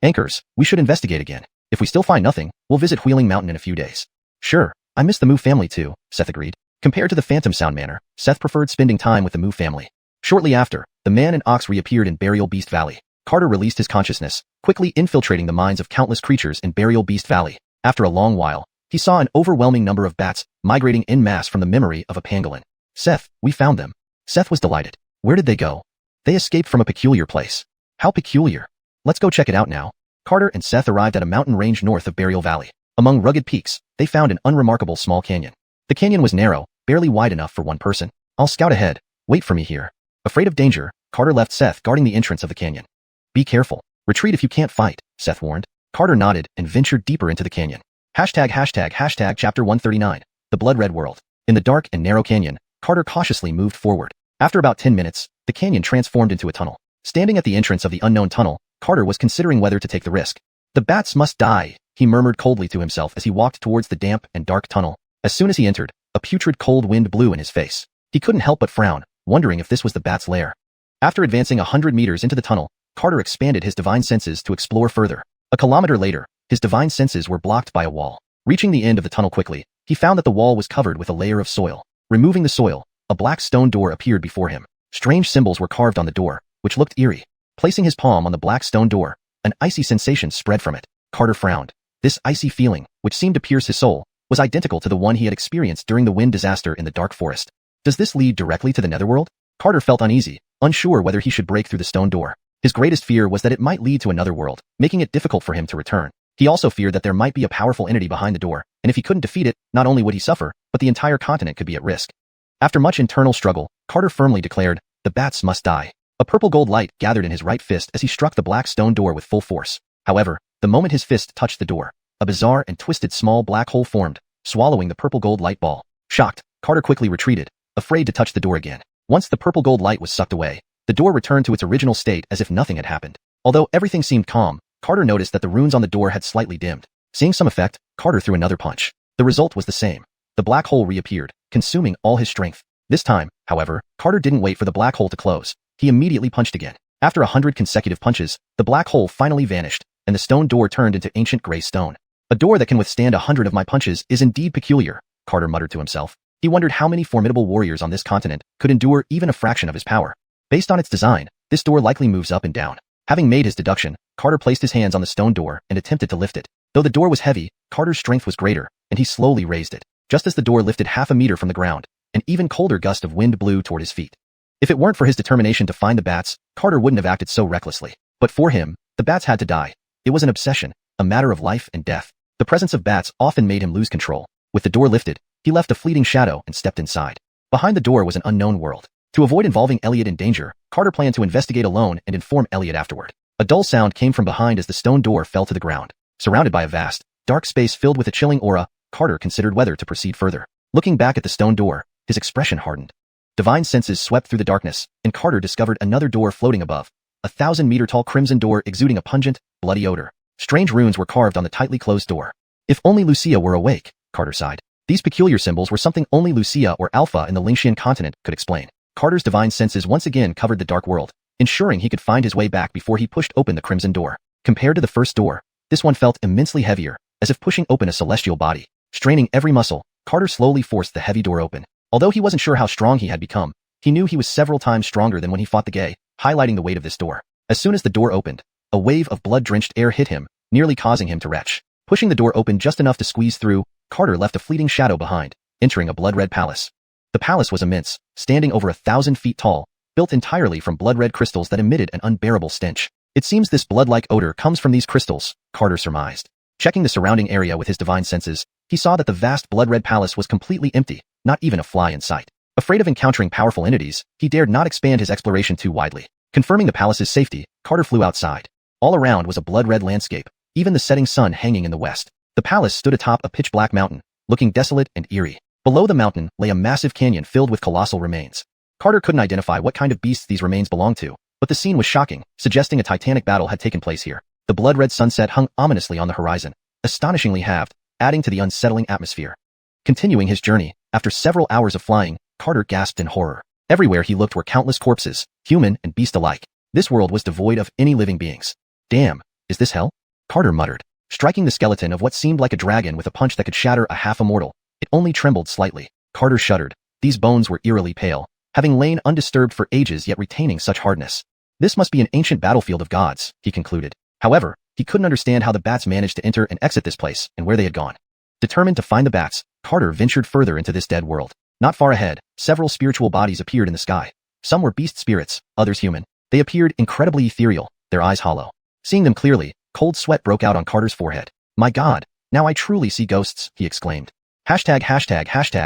Anchors, we should investigate again. If we still find nothing, we'll visit Wheeling Mountain in a few days. Sure, I miss the Moo family too, Seth agreed. Compared to the Phantom Sound Manor, Seth preferred spending time with the Moo family. Shortly after, the man and ox reappeared in Burial Beast Valley. Carter released his consciousness, quickly infiltrating the minds of countless creatures in Burial Beast Valley. After a long while, he saw an overwhelming number of bats migrating en masse from the memory of a pangolin. Seth, we found them. Seth was delighted. Where did they go? They escaped from a peculiar place. How peculiar? Let's go check it out now. Carter and Seth arrived at a mountain range north of Burial Valley. Among rugged peaks, they found an unremarkable small canyon. The canyon was narrow, barely wide enough for one person. I'll scout ahead. Wait for me here. Afraid of danger, Carter left Seth guarding the entrance of the canyon. Be careful. Retreat if you can't fight, Seth warned. Carter nodded and ventured deeper into the canyon. Hashtag chapter 139. The Blood Red World. In the dark and narrow canyon, Carter cautiously moved forward. After about 10 minutes, the canyon transformed into a tunnel. Standing at the entrance of the unknown tunnel, Carter was considering whether to take the risk. The bats must die, he murmured coldly to himself as he walked towards the damp and dark tunnel. As soon as he entered, a putrid cold wind blew in his face. He couldn't help but frown, wondering if this was the bat's lair. After advancing 100 meters into the tunnel, Carter expanded his divine senses to explore further. A kilometer later, his divine senses were blocked by a wall. Reaching the end of the tunnel quickly, he found that the wall was covered with a layer of soil. Removing the soil, a black stone door appeared before him. Strange symbols were carved on the door, which looked eerie. Placing his palm on the black stone door, an icy sensation spread from it. Carter frowned. This icy feeling, which seemed to pierce his soul, was identical to the one he had experienced during the wind disaster in the dark forest. Does this lead directly to the netherworld? Carter felt uneasy, unsure whether he should break through the stone door. His greatest fear was that it might lead to another world, making it difficult for him to return. He also feared that there might be a powerful entity behind the door, and if he couldn't defeat it, not only would he suffer, but the entire continent could be at risk. After much internal struggle, Carter firmly declared, the bats must die. A purple gold light gathered in his right fist as he struck the black stone door with full force. However, the moment his fist touched the door, a bizarre and twisted small black hole formed, swallowing the purple gold light ball. Shocked, Carter quickly retreated, afraid to touch the door again. Once the purple gold light was sucked away, the door returned to its original state as if nothing had happened. Although everything seemed calm, Carter noticed that the runes on the door had slightly dimmed. Seeing some effect, Carter threw another punch. The result was the same. The black hole reappeared, consuming all his strength. This time, however, Carter didn't wait for the black hole to close. He immediately punched again. After 100 consecutive punches, the black hole finally vanished, and the stone door turned into ancient gray stone. A door that can withstand 100 of my punches is indeed peculiar, Carter muttered to himself. He wondered how many formidable warriors on this continent could endure even a fraction of his power. Based on its design, this door likely moves up and down. Having made his deduction, Carter placed his hands on the stone door and attempted to lift it. Though the door was heavy, Carter's strength was greater, and he slowly raised it. Just as the door lifted half a meter from the ground, an even colder gust of wind blew toward his feet. If it weren't for his determination to find the bats, Carter wouldn't have acted so recklessly. But for him, the bats had to die. It was an obsession, a matter of life and death. The presence of bats often made him lose control. With the door lifted, he left a fleeting shadow and stepped inside. Behind the door was an unknown world. To avoid involving Elliot in danger, Carter planned to investigate alone and inform Elliot afterward. A dull sound came from behind as the stone door fell to the ground. Surrounded by a vast, dark space filled with a chilling aura, Carter considered whether to proceed further. Looking back at the stone door, his expression hardened. Divine senses swept through the darkness, and Carter discovered another door floating above. A 1,000-meter-tall crimson door exuding a pungent, bloody odor. Strange runes were carved on the tightly closed door. If only Wuxia were awake, Carter sighed. These peculiar symbols were something only Wuxia or Alpha in the Xianxia continent could explain. Carter's divine senses once again covered the dark world, ensuring he could find his way back before he pushed open the crimson door. Compared to the first door, this one felt immensely heavier, as if pushing open a celestial body. Straining every muscle, Carter slowly forced the heavy door open. Although he wasn't sure how strong he had become, he knew he was several times stronger than when he fought the Gay, highlighting the weight of this door. As soon as the door opened, a wave of blood-drenched air hit him, nearly causing him to retch. Pushing the door open just enough to squeeze through, Carter left a fleeting shadow behind, entering a blood-red palace. The palace was immense, standing over 1,000 feet tall, built entirely from blood-red crystals that emitted an unbearable stench. It seems this blood-like odor comes from these crystals, Carter surmised. Checking the surrounding area with his divine senses, he saw that the vast blood-red palace was completely empty, not even a fly in sight. Afraid of encountering powerful entities, he dared not expand his exploration too widely. Confirming the palace's safety, Carter flew outside. All around was a blood-red landscape, even the setting sun hanging in the west. The palace stood atop a pitch-black mountain, looking desolate and eerie. Below the mountain lay a massive canyon filled with colossal remains. Carter couldn't identify what kind of beasts these remains belonged to, but the scene was shocking, suggesting a titanic battle had taken place here. The blood-red sunset hung ominously on the horizon, astonishingly halved, adding to the unsettling atmosphere. Continuing his journey, after several hours of flying, Carter gasped in horror. Everywhere he looked were countless corpses, human and beast alike. This world was devoid of any living beings. Damn, is this hell? Carter muttered, striking the skeleton of what seemed like a dragon with a punch that could shatter a half-immortal. It only trembled slightly. Carter shuddered. These bones were eerily pale, having lain undisturbed for ages yet retaining such hardness. This must be an ancient battlefield of gods, he concluded. However, he couldn't understand how the bats managed to enter and exit this place and where they had gone. Determined to find the bats, Carter ventured further into this dead world. Not far ahead, several spiritual bodies appeared in the sky. Some were beast spirits, others human. They appeared incredibly ethereal, their eyes hollow. Seeing them clearly, cold sweat broke out on Carter's forehead. My God, now I truly see ghosts, he exclaimed. Hashtag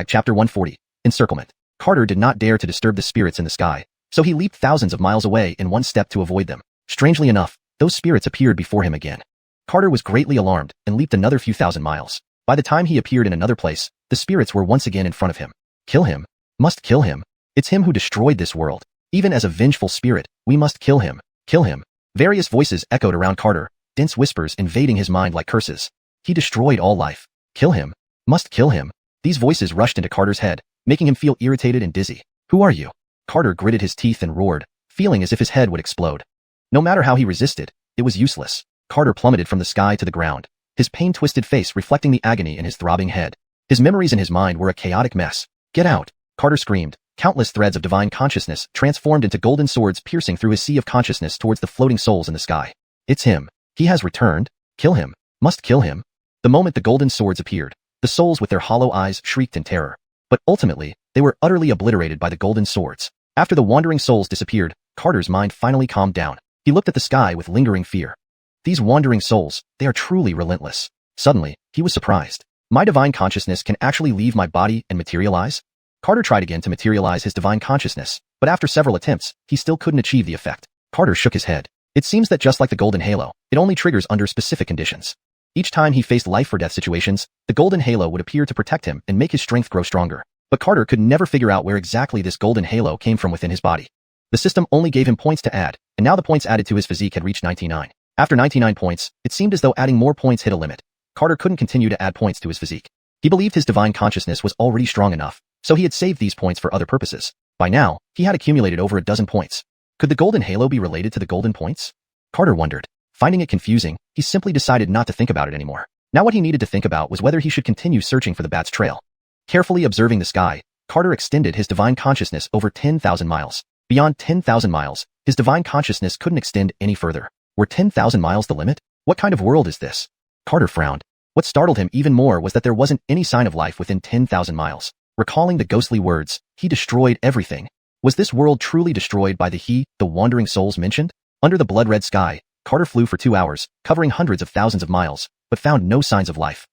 chapter 140, encirclement. Carter did not dare to disturb the spirits in the sky, so he leaped thousands of miles away in one step to avoid them. Strangely enough, those spirits appeared before him again. Carter was greatly alarmed and leaped another few thousand miles. By the time he appeared in another place, the spirits were once again in front of him. Kill him. Must kill him. It's him who destroyed this world. Even as a vengeful spirit, we must kill him. Kill him. Various voices echoed around Carter, dense whispers invading his mind like curses. He destroyed all life. Kill him. Must kill him. These voices rushed into Carter's head, making him feel irritated and dizzy. Who are you? Carter gritted his teeth and roared, feeling as if his head would explode. No matter how he resisted, it was useless. Carter plummeted from the sky to the ground, his pain-twisted face reflecting the agony in his throbbing head. His memories in his mind were a chaotic mess. Get out! Carter screamed. Countless threads of divine consciousness transformed into golden swords piercing through his sea of consciousness towards the floating souls in the sky. It's him. He has returned. Kill him. Must kill him. The moment the golden swords appeared, the souls with their hollow eyes shrieked in terror. But ultimately, they were utterly obliterated by the golden swords. After the wandering souls disappeared, Carter's mind finally calmed down. He looked at the sky with lingering fear. These wandering souls, they are truly relentless. Suddenly, he was surprised. My divine consciousness can actually leave my body and materialize? Carter tried again to materialize his divine consciousness, but after several attempts, he still couldn't achieve the effect. Carter shook his head. It seems that just like the golden halo, it only triggers under specific conditions. Each time he faced life-or-death situations, the golden halo would appear to protect him and make his strength grow stronger. But Carter could never figure out where exactly this golden halo came from within his body. The system only gave him points to add, and now the points added to his physique had reached 99. After 99 points, it seemed as though adding more points hit a limit. Carter couldn't continue to add points to his physique. He believed his divine consciousness was already strong enough, so he had saved these points for other purposes. By now, he had accumulated over a dozen points. Could the golden halo be related to the golden points? Carter wondered. Finding it confusing, he simply decided not to think about it anymore. Now what he needed to think about was whether he should continue searching for the bat's trail. Carefully observing the sky, Carter extended his divine consciousness over 10,000 miles. Beyond 10,000 miles, his divine consciousness couldn't extend any further. Were 10,000 miles the limit? What kind of world is this? Carter frowned. What startled him even more was that there wasn't any sign of life within 10,000 miles. Recalling the ghostly words, he destroyed everything. Was this world truly destroyed by the wandering souls mentioned? Under the blood-red sky, Carter flew for 2 hours, covering hundreds of thousands of miles, but found no signs of life.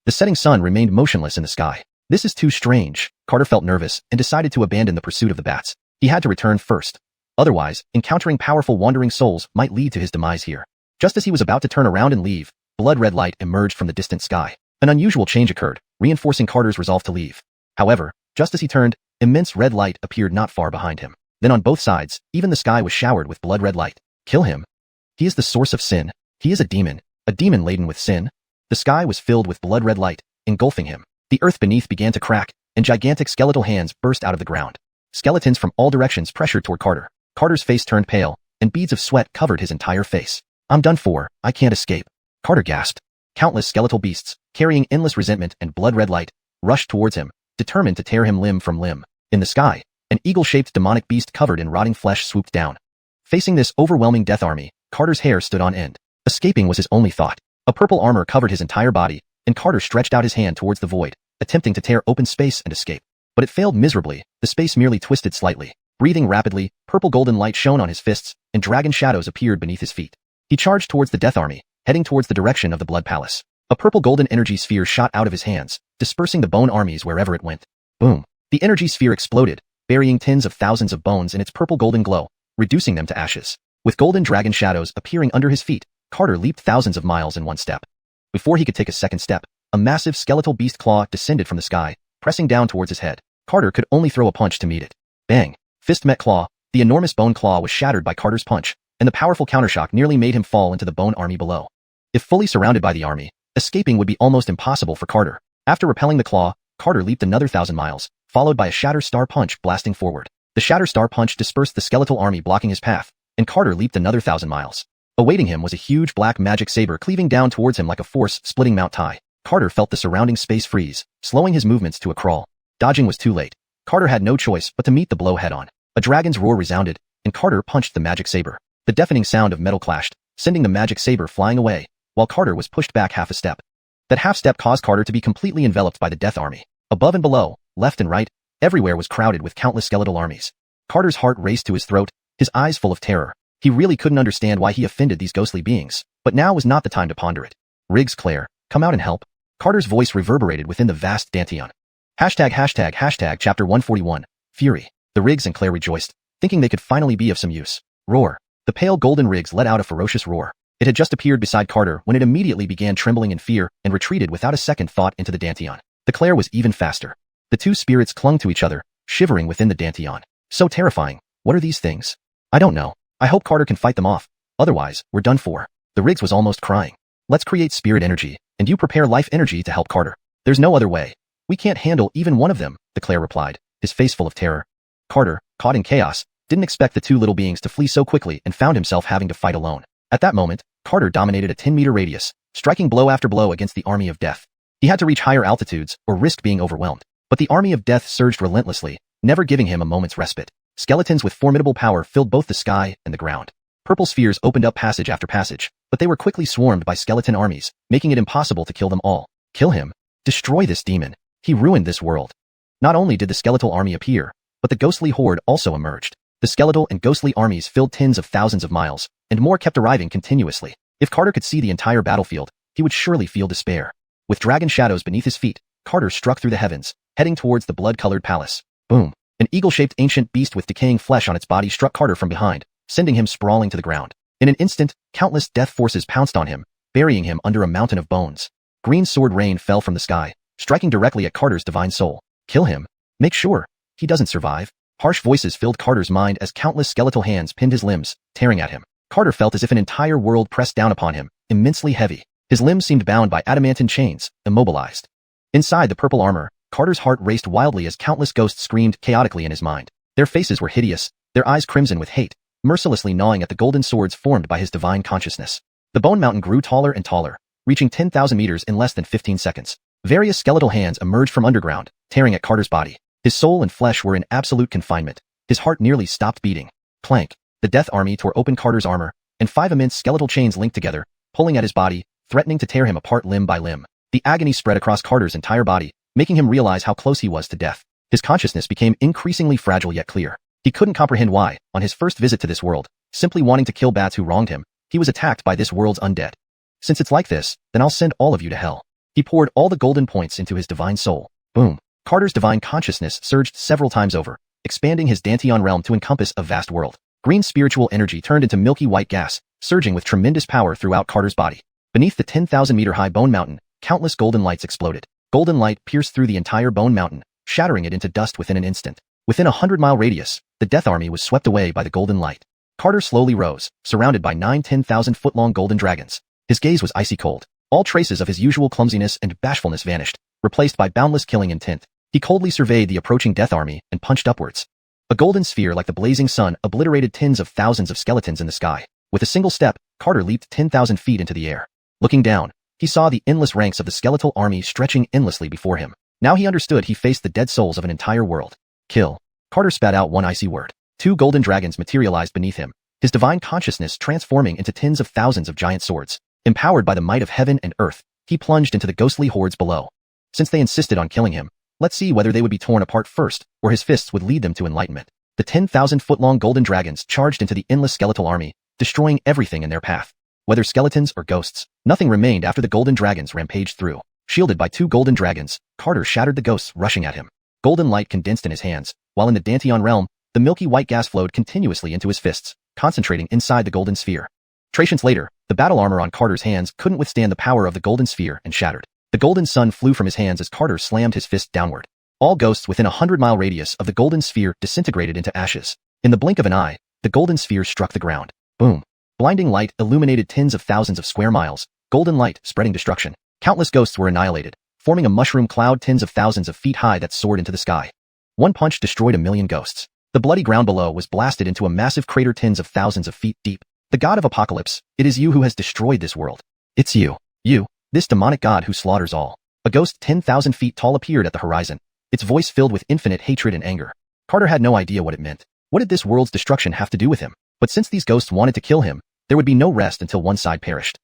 The setting sun remained motionless in the sky. This is too strange. Carter felt nervous and decided to abandon the pursuit of the bats. He had to return first. Otherwise, encountering powerful wandering souls might lead to his demise here. Just as he was about to turn around and leave, blood-red light emerged from the distant sky. An unusual change occurred, reinforcing Carter's resolve to leave. However, just as he turned, immense red light appeared not far behind him. Then on both sides, even the sky was showered with blood-red light. Kill him. He is the source of sin. He is a demon laden with sin. The sky was filled with blood-red light, engulfing him. The earth beneath began to crack, and gigantic skeletal hands burst out of the ground. Skeletons from all directions pressured toward Carter. Carter's face turned pale, and beads of sweat covered his entire face. I'm done for. I can't escape. Carter gasped. Countless skeletal beasts, carrying endless resentment and blood-red light, rushed towards him, determined to tear him limb from limb. In the sky, an eagle-shaped demonic beast covered in rotting flesh swooped down. Facing this overwhelming death army, Carter's hair stood on end. Escaping was his only thought. A purple armor covered his entire body, and Carter stretched out his hand towards the void, attempting to tear open space and escape. But it failed miserably. The space merely twisted slightly. Breathing rapidly, purple golden light shone on his fists, and dragon shadows appeared beneath his feet. He charged towards the death army, heading towards the direction of the blood palace. A purple golden energy sphere shot out of his hands, dispersing the bone armies wherever it went. Boom. The energy sphere exploded, burying tens of thousands of bones in its purple golden glow, reducing them to ashes. With golden dragon shadows appearing under his feet, Carter leaped thousands of miles in one step. Before he could take a second step, a massive skeletal beast claw descended from the sky, pressing down towards his head. Carter could only throw a punch to meet it. Bang! Fist met claw. The enormous bone claw was shattered by Carter's punch, and the powerful countershock nearly made him fall into the bone army below. If fully surrounded by the army, escaping would be almost impossible for Carter. After repelling the claw, Carter leaped another 1,000 miles, followed by a Shatter Star Punch blasting forward. The Shatter Star Punch dispersed the skeletal army blocking his path, and Carter leaped another 1,000 miles. Awaiting him was a huge black magic saber cleaving down towards him like a force-splitting Mount Tai. Carter felt the surrounding space freeze, slowing his movements to a crawl. Dodging was too late. Carter had no choice but to meet the blow head-on. A dragon's roar resounded, and Carter punched the magic saber. The deafening sound of metal clashed, sending the magic saber flying away, while Carter was pushed back half a step. That half step caused Carter to be completely enveloped by the death army. Above and below, left and right, everywhere was crowded with countless skeletal armies. Carter's heart raced to his throat, his eyes full of terror. He really couldn't understand why he offended these ghostly beings, but now was not the time to ponder it. Riggs, Claire, come out and help. Carter's voice reverberated within the vast Danteon. ##### Chapter 141, Fury. The Riggs and Claire rejoiced, thinking they could finally be of some use. Roar. The pale golden Riggs let out a ferocious roar. It had just appeared beside Carter when it immediately began trembling in fear and retreated without a second thought into the Danteon. The Claire was even faster. The two spirits clung to each other, shivering within the Danteon. So terrifying. What are these things? I don't know. I hope Carter can fight them off. Otherwise, we're done for. The Riggs was almost crying. Let's create spirit energy, and you prepare life energy to help Carter. There's no other way. We can't handle even one of them, the Claire replied, his face full of terror. Carter, caught in chaos, didn't expect the two little beings to flee so quickly and found himself having to fight alone. At that moment, Carter dominated a 10-meter radius, striking blow after blow against the army of death. He had to reach higher altitudes or risk being overwhelmed. But the army of death surged relentlessly, never giving him a moment's respite. Skeletons with formidable power filled both the sky and the ground. Purple spheres opened up passage after passage, but they were quickly swarmed by skeleton armies, making it impossible to kill them all. Kill him. Destroy this demon. He ruined this world. Not only did the skeletal army appear, but the ghostly horde also emerged. The skeletal and ghostly armies filled tens of thousands of miles, and more kept arriving continuously. If Carter could see the entire battlefield, he would surely feel despair. With dragon shadows beneath his feet, Carter struck through the heavens, heading towards the blood-colored palace. Boom. An eagle-shaped ancient beast with decaying flesh on its body struck Carter from behind, sending him sprawling to the ground. In an instant, countless death forces pounced on him, burying him under a mountain of bones. Green sword rain fell from the sky, striking directly at Carter's divine soul. Kill him. Make sure he doesn't survive. Harsh voices filled Carter's mind as countless skeletal hands pinned his limbs, tearing at him. Carter felt as if an entire world pressed down upon him, immensely heavy. His limbs seemed bound by adamantine chains, immobilized. Inside the purple armor, Carter's heart raced wildly as countless ghosts screamed chaotically in his mind. Their faces were hideous, their eyes crimson with hate, mercilessly gnawing at the golden swords formed by his divine consciousness. The bone mountain grew taller and taller, reaching 10,000 meters in less than 15 seconds. Various skeletal hands emerged from underground, tearing at Carter's body. His soul and flesh were in absolute confinement. His heart nearly stopped beating. Clank. The death army tore open Carter's armor, and 5 immense skeletal chains linked together, pulling at his body, threatening to tear him apart limb by limb. The agony spread across Carter's entire body, making him realize how close he was to death. His consciousness became increasingly fragile yet clear. He couldn't comprehend why, on his first visit to this world, simply wanting to kill bats who wronged him, he was attacked by this world's undead. Since it's like this, then I'll send all of you to hell. He poured all the golden points into his divine soul. Boom. Carter's divine consciousness surged several times over, expanding his Danteon realm to encompass a vast world. Green spiritual energy turned into milky white gas, surging with tremendous power throughout Carter's body. Beneath the 10,000-meter-high bone mountain, countless golden lights exploded. Golden light pierced through the entire bone mountain, shattering it into dust within an instant. Within a 100-mile radius, the death army was swept away by the golden light. Carter slowly rose, surrounded by 9 10,000-foot-long golden dragons. His gaze was icy cold. All traces of his usual clumsiness and bashfulness vanished, replaced by boundless killing intent. He coldly surveyed the approaching death army and punched upwards. A golden sphere like the blazing sun obliterated tens of thousands of skeletons in the sky. With a single step, Carter leaped 10,000 feet into the air. Looking down, he saw the endless ranks of the skeletal army stretching endlessly before him. Now he understood he faced the dead souls of an entire world. Kill. Carter spat out one icy word. 2 golden dragons materialized beneath him, his divine consciousness transforming into tens of thousands of giant swords. Empowered by the might of heaven and earth, he plunged into the ghostly hordes below. Since they insisted on killing him, let's see whether they would be torn apart first, or his fists would lead them to enlightenment. The 10,000-foot-long golden dragons charged into the endless skeletal army, destroying everything in their path. Whether skeletons or ghosts, nothing remained after the golden dragons rampaged through. Shielded by 2 golden dragons, Carter shattered the ghosts rushing at him. Golden light condensed in his hands, while in the Danteon realm, the milky white gas flowed continuously into his fists, concentrating inside the golden sphere. Trations later, the battle armor on Carter's hands couldn't withstand the power of the golden sphere and shattered. The golden sun flew from his hands as Carter slammed his fist downward. All ghosts within a 100-mile radius of the golden sphere disintegrated into ashes. In the blink of an eye, the golden sphere struck the ground. Boom. Blinding light illuminated tens of thousands of square miles, golden light spreading destruction. Countless ghosts were annihilated, forming a mushroom cloud tens of thousands of feet high that soared into the sky. One punch destroyed 1,000,000 ghosts. The bloody ground below was blasted into a massive crater tens of thousands of feet deep. The god of apocalypse, it is you who has destroyed this world. It's you. You, this demonic god who slaughters all. A ghost 10,000 feet tall appeared at the horizon, its voice filled with infinite hatred and anger. Carter had no idea what it meant. What did this world's destruction have to do with him? But since these ghosts wanted to kill him, there would be no rest until one side perished.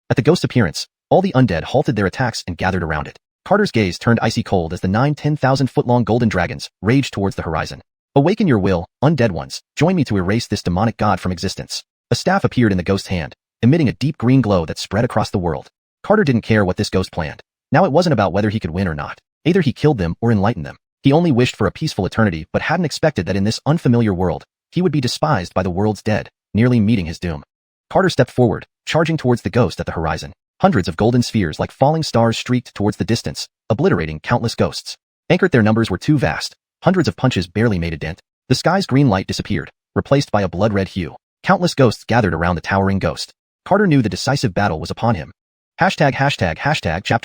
At the ghost's appearance, all the undead halted their attacks and gathered around it. Carter's gaze turned icy cold as the 10,000-foot-long golden dragons raged towards the horizon. Awaken your will, undead ones, join me to erase this demonic god from existence. A staff appeared in the ghost's hand, emitting a deep green glow that spread across the world. Carter didn't care what this ghost planned. Now it wasn't about whether he could win or not. Either he killed them or enlightened them. He only wished for a peaceful eternity but hadn't expected that in this unfamiliar world, he would be despised by the world's dead, nearly meeting his doom. Carter stepped forward, charging towards the ghost at the horizon. Hundreds of golden spheres like falling stars streaked towards the distance, obliterating countless ghosts. Anchored, their numbers were too vast. Hundreds of punches barely made a dent. The sky's green light disappeared, replaced by a blood-red hue. Countless ghosts gathered around the towering ghost. Carter knew the decisive battle was upon him. Chapter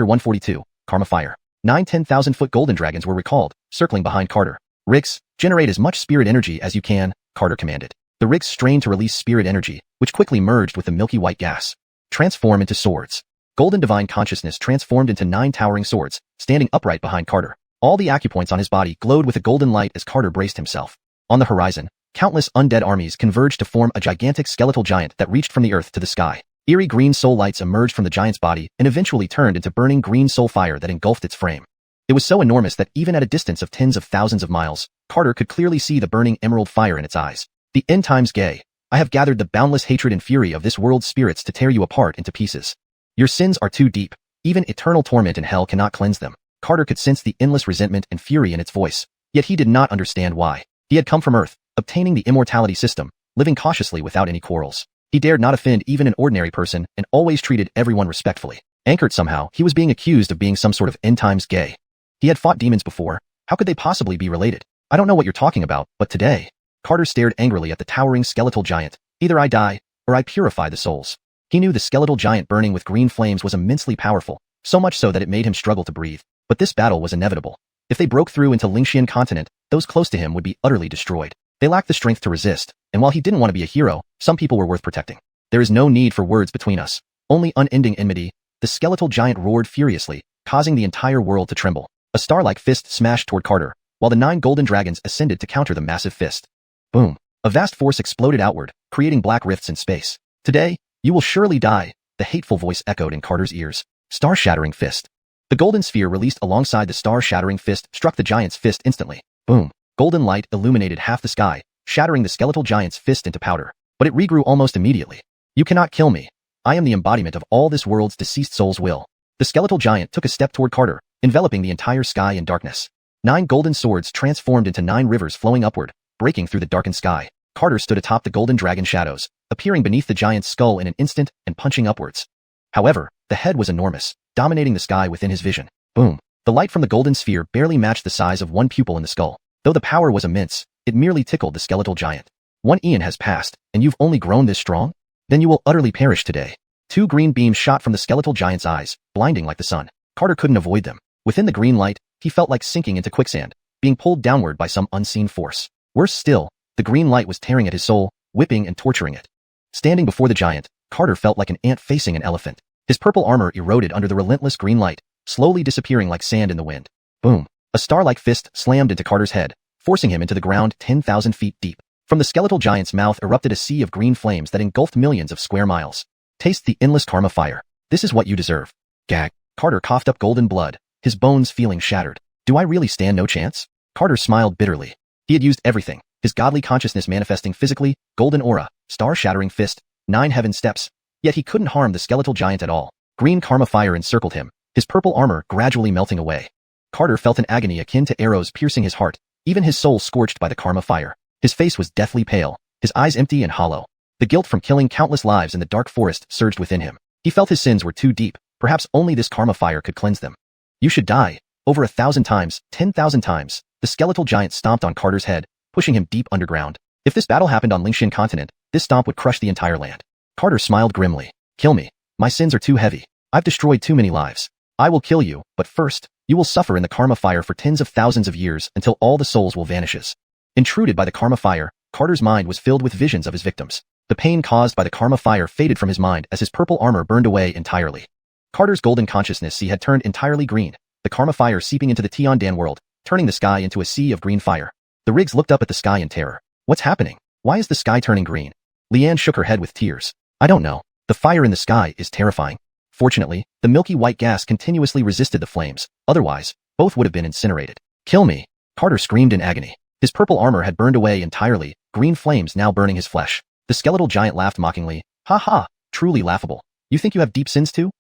142, Karma Fire. 10,000-foot golden dragons were recalled, circling behind Carter. Rix, generate as much spirit energy as you can, Carter commanded. The Rix strained to release spirit energy, which quickly merged with the milky white gas. Transform into swords. Golden divine consciousness transformed into 9 towering swords, standing upright behind Carter. All the acupoints on his body glowed with a golden light as Carter braced himself. On the horizon, countless undead armies converged to form a gigantic skeletal giant that reached from the earth to the sky. Eerie green soul lights emerged from the giant's body and eventually turned into burning green soul fire that engulfed its frame. It was so enormous that even at a distance of tens of thousands of miles, Carter could clearly see the burning emerald fire in its eyes. The end times gay. I have gathered the boundless hatred and fury of this world's spirits to tear you apart into pieces. Your sins are too deep. Even eternal torment in hell cannot cleanse them. Carter could sense the endless resentment and fury in its voice, yet he did not understand why. He had come from Earth, obtaining the immortality system, living cautiously without any quarrels. He dared not offend even an ordinary person and always treated everyone respectfully. Anchored somehow, he was being accused of being some sort of end times gay. He had fought demons before. How could they possibly be related? I don't know what you're talking about, but today... Carter stared angrily at the towering skeletal giant. Either I die, or I purify the souls. He knew the skeletal giant burning with green flames was immensely powerful, so much so that it made him struggle to breathe. But this battle was inevitable. If they broke through into Xianxia continent, those close to him would be utterly destroyed. They lacked the strength to resist, and while he didn't want to be a hero, some people were worth protecting. There is no need for words between us. Only unending enmity. The skeletal giant roared furiously, causing the entire world to tremble. A star-like fist smashed toward Carter, while the 9 golden dragons ascended to counter the massive fist. Boom. A vast force exploded outward, creating black rifts in space. Today, you will surely die, the hateful voice echoed in Carter's ears. Star-shattering fist. The golden sphere released alongside the star-shattering fist struck the giant's fist instantly. Boom. Golden light illuminated half the sky, shattering the skeletal giant's fist into powder. But it regrew almost immediately. You cannot kill me. I am the embodiment of all this world's deceased soul's will. The skeletal giant took a step toward Carter, enveloping the entire sky in darkness. 9 golden swords transformed into 9 rivers flowing upward, breaking through the darkened sky. Carter stood atop the golden dragon shadows, appearing beneath the giant's skull in an instant and punching upwards. However, the head was enormous, dominating the sky within his vision. Boom. The light from the golden sphere barely matched the size of one pupil in the skull. Though the power was immense, it merely tickled the skeletal giant. 1 eon has passed, and you've only grown this strong? Then you will utterly perish today. 2 green beams shot from the skeletal giant's eyes, blinding like the sun. Carter couldn't avoid them. Within the green light, he felt like sinking into quicksand, being pulled downward by some unseen force. Worse still, the green light was tearing at his soul, whipping and torturing it. Standing before the giant, Carter felt like an ant facing an elephant. His purple armor eroded under the relentless green light, slowly disappearing like sand in the wind. Boom. A star-like fist slammed into Carter's head, forcing him into the ground 10,000 feet deep. From the skeletal giant's mouth erupted a sea of green flames that engulfed millions of square miles. Taste the endless karma fire. This is what you deserve. Gag. Carter coughed up golden blood, his bones feeling shattered. Do I really stand no chance? Carter smiled bitterly. He had used everything, his godly consciousness manifesting physically, golden aura, star-shattering fist, 9 heaven steps. Yet he couldn't harm the skeletal giant at all. Green karma fire encircled him, his purple armor gradually melting away. Carter felt an agony akin to arrows piercing his heart, even his soul scorched by the karma fire. His face was deathly pale, his eyes empty and hollow. The guilt from killing countless lives in the dark forest surged within him. He felt his sins were too deep, perhaps only this karma fire could cleanse them. You should die. Over 1,000 times, 10,000 times, the skeletal giant stomped on Carter's head, pushing him deep underground. If this battle happened on Xianxia continent, this stomp would crush the entire land. Carter smiled grimly. Kill me. My sins are too heavy. I've destroyed too many lives. I will kill you, but first, you will suffer in the karma fire for tens of thousands of years until all the souls will vanishes. Intruded by the karma fire, Carter's mind was filled with visions of his victims. The pain caused by the karma fire faded from his mind as his purple armor burned away entirely. Carter's golden consciousness had turned entirely green, the karma fire seeping into the Tiandan world, turning the sky into a sea of green fire. The Rigs looked up at the sky in terror. What's happening? Why is the sky turning green? Leanne shook her head with tears. I don't know. The fire in the sky is terrifying. Fortunately, the milky white gas continuously resisted the flames, otherwise, both would have been incinerated. Kill me! Carter screamed in agony. His purple armor had burned away entirely, green flames now burning his flesh. The skeletal giant laughed mockingly. Ha ha! Truly laughable. You think you have deep sins too?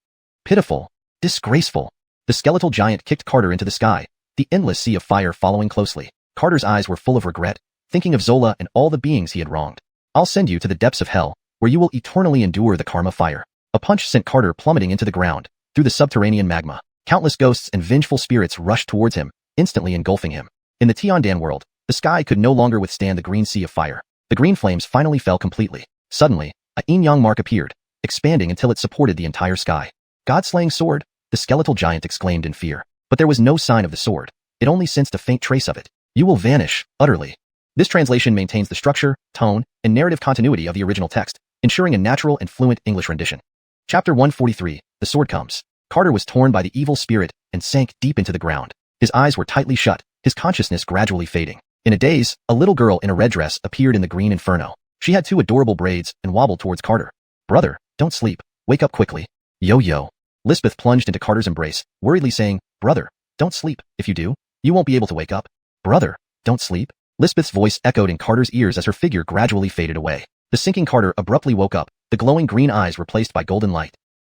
Pitiful. Disgraceful. The skeletal giant kicked Carter into the sky, the endless sea of fire following closely. Carter's eyes were full of regret, thinking of Zola and all the beings he had wronged. I'll send you to the depths of hell, where you will eternally endure the karma fire. A punch sent Carter plummeting into the ground, through the subterranean magma. Countless ghosts and vengeful spirits rushed towards him, instantly engulfing him. In the Tiandan world, the sky could no longer withstand the green sea of fire. The green flames finally fell completely. Suddenly, a yin-yang mark appeared, expanding until it supported the entire sky. God-slaying sword? The skeletal giant exclaimed in fear. But there was no sign of the sword. It only sensed a faint trace of it. You will vanish, utterly. This translation maintains the structure, tone, and narrative continuity of the original text, ensuring a natural and fluent English rendition. Chapter 143, The Sword Comes. Carter was torn by the evil spirit and sank deep into the ground. His eyes were tightly shut, his consciousness gradually fading. In a daze, a little girl in a red dress appeared in the green inferno. She had two adorable braids and wobbled towards Carter. Brother, don't sleep. Wake up quickly. Yo-yo. Lisbeth plunged into Carter's embrace, worriedly saying, Brother, don't sleep. If you do, you won't be able to wake up. Brother, don't sleep. Lisbeth's voice echoed in Carter's ears as her figure gradually faded away. The sinking Carter abruptly woke up, the glowing green eyes replaced by golden light.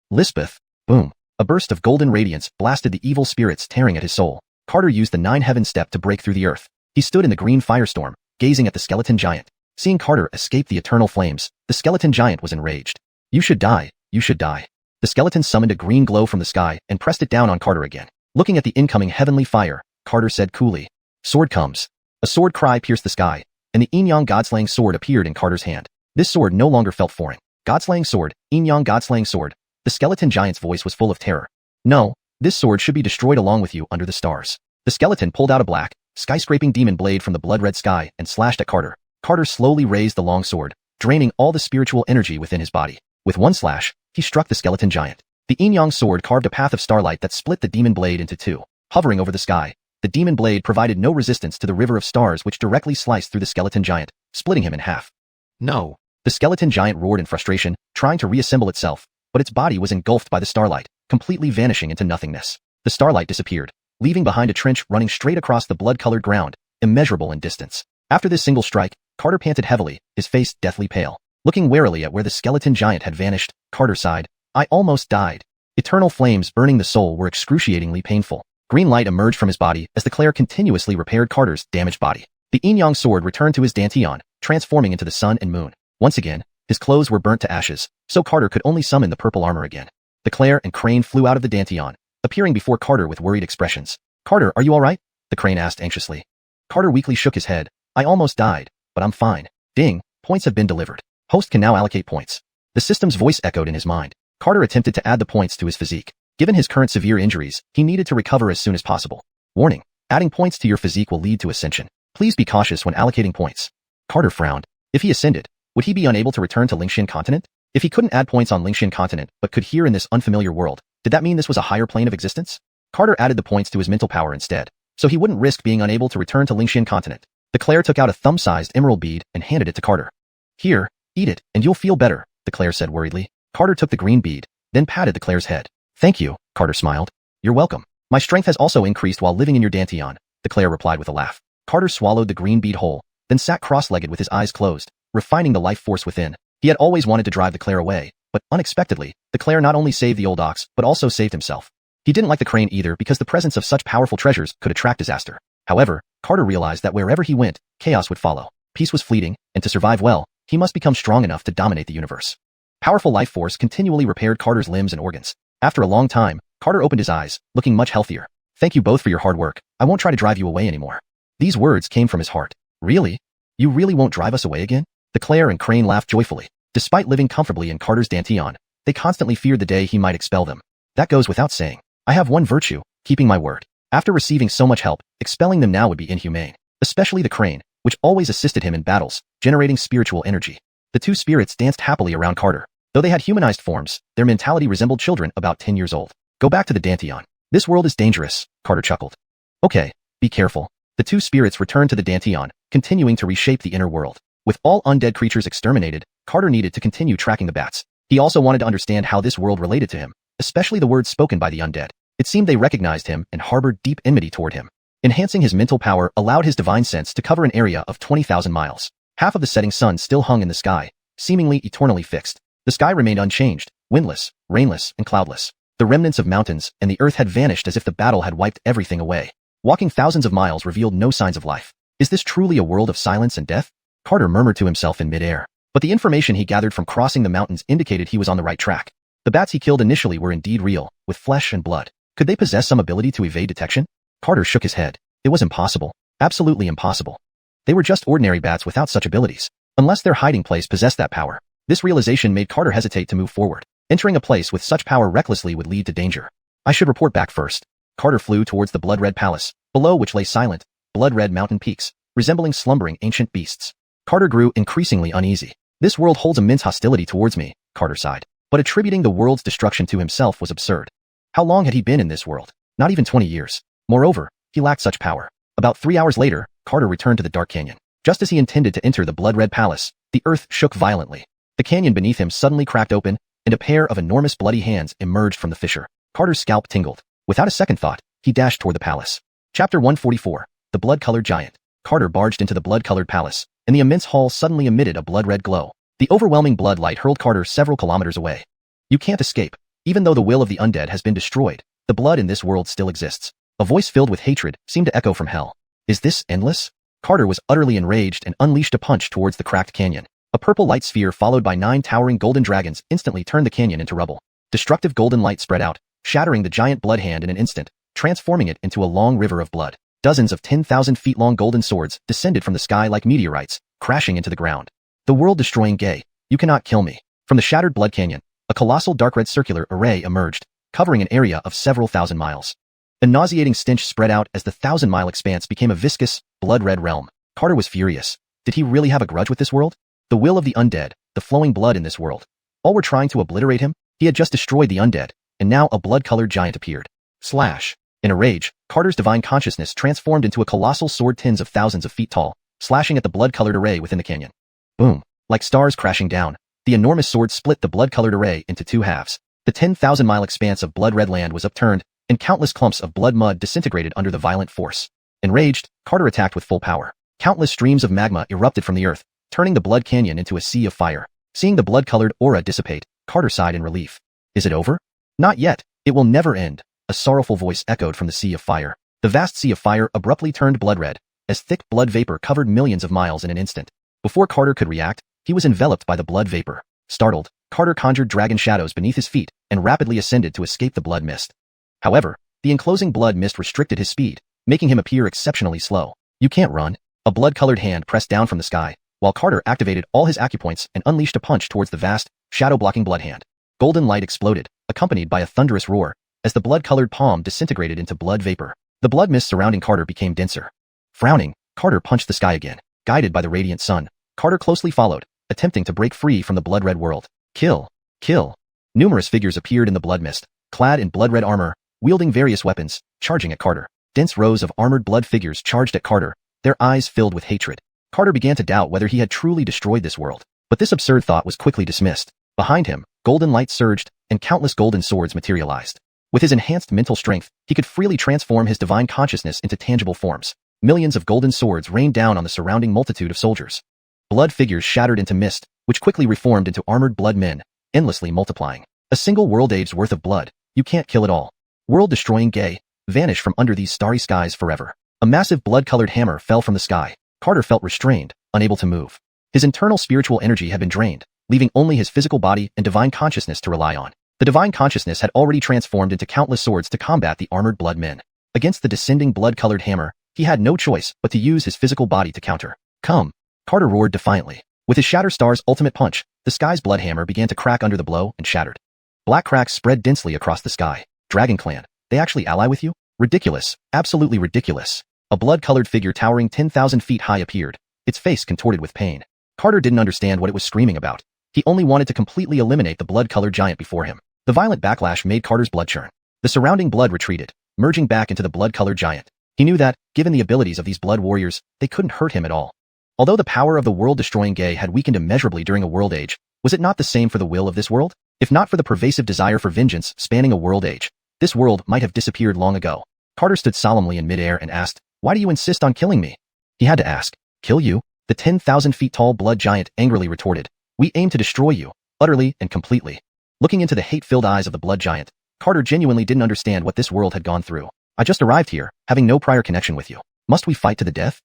Lisbeth. Boom. A burst of golden radiance blasted the evil spirits tearing at his soul. Carter used the 9-heaven step to break through the earth. He stood in the green firestorm, gazing at the skeleton giant. Seeing Carter escape the eternal flames, the skeleton giant was enraged. You should die. You should die. The skeleton summoned a green glow from the sky and pressed it down on Carter again. Looking at the incoming heavenly fire, Carter said coolly, Sword comes. A sword cry pierced the sky, and the yin-yang god-slaying sword appeared in Carter's hand. This sword no longer felt foreign. God-slaying sword, yin-yang god-slaying sword. The skeleton giant's voice was full of terror. No, this sword should be destroyed along with you under the stars. The skeleton pulled out a black, sky-scraping demon blade from the blood-red sky and slashed at Carter. Carter slowly raised the long sword, draining all the spiritual energy within his body. With one slash, he struck the skeleton giant. The yin-yang sword carved a path of starlight that split the demon blade into two. Hovering over the sky, the demon blade provided no resistance to the river of stars which directly sliced through the skeleton giant, splitting him in half. No. The skeleton giant roared in frustration, trying to reassemble itself, but its body was engulfed by the starlight, completely vanishing into nothingness. The starlight disappeared, leaving behind a trench running straight across the blood-colored ground, immeasurable in distance. After this single strike, Carter panted heavily, his face deathly pale. Looking warily at where the skeleton giant had vanished, Carter sighed. I almost died. Eternal flames burning the soul were excruciatingly painful. Green light emerged from his body as the Claire continuously repaired Carter's damaged body. The yin-yang sword returned to his dantian, transforming into the sun and moon. Once again, his clothes were burnt to ashes, so Carter could only summon the purple armor again. The Claire and Crane flew out of the dantian, appearing before Carter with worried expressions. Carter, are you alright? The Crane asked anxiously. Carter weakly shook his head. I almost died, but I'm fine. Ding, points have been delivered. Host can now allocate points. The system's voice echoed in his mind. Carter attempted to add the points to his physique. Given his current severe injuries, he needed to recover as soon as possible. Warning, adding points to your physique will lead to ascension. Please be cautious when allocating points. Carter frowned. If he ascended, would he be unable to return to Lingshan continent? If he couldn't add points on Lingshan continent but could here in this unfamiliar world, did that mean this was a higher plane of existence? Carter added the points to his mental power instead, so he wouldn't risk being unable to return to Lingshan continent. The Claire took out a thumb-sized emerald bead and handed it to Carter. Here, eat it, and you'll feel better, the Claire said worriedly. Carter took the green bead, then patted the Claire's head. Thank you, Carter smiled. You're welcome. My strength has also increased while living in your dantian, the Claire replied with a laugh. Carter swallowed the green bead whole, then sat cross-legged with his eyes closed, refining the life force within. He had always wanted to drive the Claire away, but unexpectedly, the Claire not only saved the old ox, but also saved himself. He didn't like the Crane either because the presence of such powerful treasures could attract disaster. However, Carter realized that wherever he went, chaos would follow. Peace was fleeting, and to survive well, he must become strong enough to dominate the universe. Powerful life force continually repaired Carter's limbs and organs. After a long time, Carter opened his eyes, looking much healthier. Thank you both for your hard work. I won't try to drive you away anymore. These words came from his heart. Really? You really won't drive us away again? The Claire and Crane laughed joyfully. Despite living comfortably in Carter's dantian, they constantly feared the day he might expel them. That goes without saying. I have one virtue, keeping my word. After receiving so much help, expelling them now would be inhumane. Especially the Crane, which always assisted him in battles, generating spiritual energy. The two spirits danced happily around Carter. Though they had humanized forms, their mentality resembled children about 10 years old. Go back to the Danteon. This world is dangerous, Carter chuckled. Okay, be careful. The two spirits returned to the Danteon, continuing to reshape the inner world. With all undead creatures exterminated, Carter needed to continue tracking the bats. He also wanted to understand how this world related to him, especially the words spoken by the undead. It seemed they recognized him and harbored deep enmity toward him. Enhancing his mental power allowed his divine sense to cover an area of 20,000 miles. Half of the setting sun still hung in the sky, seemingly eternally fixed. The sky remained unchanged, windless, rainless, and cloudless. The remnants of mountains and the earth had vanished as if the battle had wiped everything away. Walking thousands of miles revealed no signs of life. Is this truly a world of silence and death? Carter murmured to himself in midair. But the information he gathered from crossing the mountains indicated he was on the right track. The bats he killed initially were indeed real, with flesh and blood. Could they possess some ability to evade detection? Carter shook his head. It was impossible. Absolutely impossible. They were just ordinary bats without such abilities. Unless their hiding place possessed that power. This realization made Carter hesitate to move forward. Entering a place with such power recklessly would lead to danger. I should report back first. Carter flew towards the blood-red palace, below which lay silent, blood-red mountain peaks, resembling slumbering ancient beasts. Carter grew increasingly uneasy. This world holds immense hostility towards me, Carter sighed. But attributing the world's destruction to himself was absurd. How long had he been in this world? Not even 20 years. Moreover, he lacked such power. About 3 hours later, Carter returned to the dark canyon. Just as he intended to enter the blood-red palace, the earth shook violently. The canyon beneath him suddenly cracked open, and a pair of enormous bloody hands emerged from the fissure. Carter's scalp tingled. Without a second thought, he dashed toward the palace. Chapter 144. The Blood-Colored Giant. Carter barged into the blood-colored palace, and the immense hall suddenly emitted a blood-red glow. The overwhelming blood light hurled Carter several kilometers away. You can't escape. Even though the will of the undead has been destroyed, the blood in this world still exists. A voice filled with hatred seemed to echo from hell. Is this endless? Carter was utterly enraged and unleashed a punch towards the cracked canyon. A purple light sphere followed by 9 towering golden dragons instantly turned the canyon into rubble. Destructive golden light spread out, shattering the giant blood hand in an instant, transforming it into a long river of blood. Dozens of 10,000 feet long golden swords descended from the sky like meteorites, crashing into the ground. The world-destroying gay. You cannot kill me. From the shattered blood canyon, a colossal dark red circular array emerged, covering an area of several thousand miles. A nauseating stench spread out as the 1,000-mile expanse became a viscous, blood-red realm. Carter was furious. Did he really have a grudge with this world? The will of the undead, the flowing blood in this world. All were trying to obliterate him. He had just destroyed the undead, and now a blood-colored giant appeared. Slash. In a rage, Carter's divine consciousness transformed into a colossal sword tens of thousands of feet tall, slashing at the blood-colored array within the canyon. Boom. Like stars crashing down, the enormous sword split the blood-colored array into 2 halves. The 10,000-mile expanse of blood-red land was upturned, and countless clumps of blood mud disintegrated under the violent force. Enraged, Carter attacked with full power. Countless streams of magma erupted from the earth, turning the blood canyon into a sea of fire. Seeing the blood-colored aura dissipate, Carter sighed in relief. Is it over? Not yet. It will never end. A sorrowful voice echoed from the sea of fire. The vast sea of fire abruptly turned blood-red, as thick blood vapor covered millions of miles in an instant. Before Carter could react, he was enveloped by the blood vapor. Startled, Carter conjured dragon shadows beneath his feet and rapidly ascended to escape the blood mist. However, the enclosing blood mist restricted his speed, making him appear exceptionally slow. You can't run. A blood-colored hand pressed down from the sky, while Carter activated all his acupoints and unleashed a punch towards the vast, shadow-blocking blood hand. Golden light exploded, accompanied by a thunderous roar, as the blood-colored palm disintegrated into blood vapor. The blood mist surrounding Carter became denser. Frowning, Carter punched the sky again. Guided by the radiant sun, Carter closely followed, attempting to break free from the blood-red world. Kill! Kill! Numerous figures appeared in the blood mist, clad in blood-red armor, wielding various weapons, charging at Carter. Dense rows of armored blood figures charged at Carter, their eyes filled with hatred. Carter began to doubt whether he had truly destroyed this world. But this absurd thought was quickly dismissed. Behind him, golden light surged, and countless golden swords materialized. With his enhanced mental strength, he could freely transform his divine consciousness into tangible forms. Millions of golden swords rained down on the surrounding multitude of soldiers. Blood figures shattered into mist, which quickly reformed into armored blood men, endlessly multiplying. A single world age's worth of blood. You can't kill it all. World-destroying gay, vanish from under these starry skies forever. A massive blood-colored hammer fell from the sky. Carter felt restrained, unable to move. His internal spiritual energy had been drained, leaving only his physical body and divine consciousness to rely on. The divine consciousness had already transformed into countless swords to combat the armored blood men. Against the descending blood-colored hammer, he had no choice but to use his physical body to counter. Come! Carter roared defiantly. With his Shatterstar's ultimate punch, the sky's blood hammer began to crack under the blow and shattered. Black cracks spread densely across the sky. Dragon Clan, they actually ally with you? Ridiculous. Absolutely ridiculous. A blood-colored figure towering 10,000 feet high appeared, its face contorted with pain. Carter didn't understand what it was screaming about. He only wanted to completely eliminate the blood-colored giant before him. The violent backlash made Carter's blood churn. The surrounding blood retreated, merging back into the blood-colored giant. He knew that, given the abilities of these blood warriors, they couldn't hurt him at all. Although the power of the world-destroying Gay had weakened immeasurably during a world age, was it not the same for the will of this world? If not for the pervasive desire for vengeance spanning a world age, this world might have disappeared long ago. Carter stood solemnly in midair and asked, "Why do you insist on killing me?" He had to ask. "Kill you?" The 10,000 feet tall blood giant angrily retorted. "We aim to destroy you, utterly and completely." Looking into the hate-filled eyes of the blood giant, Carter genuinely didn't understand what this world had gone through. "I just arrived here, having no prior connection with you. Must we fight to the death?"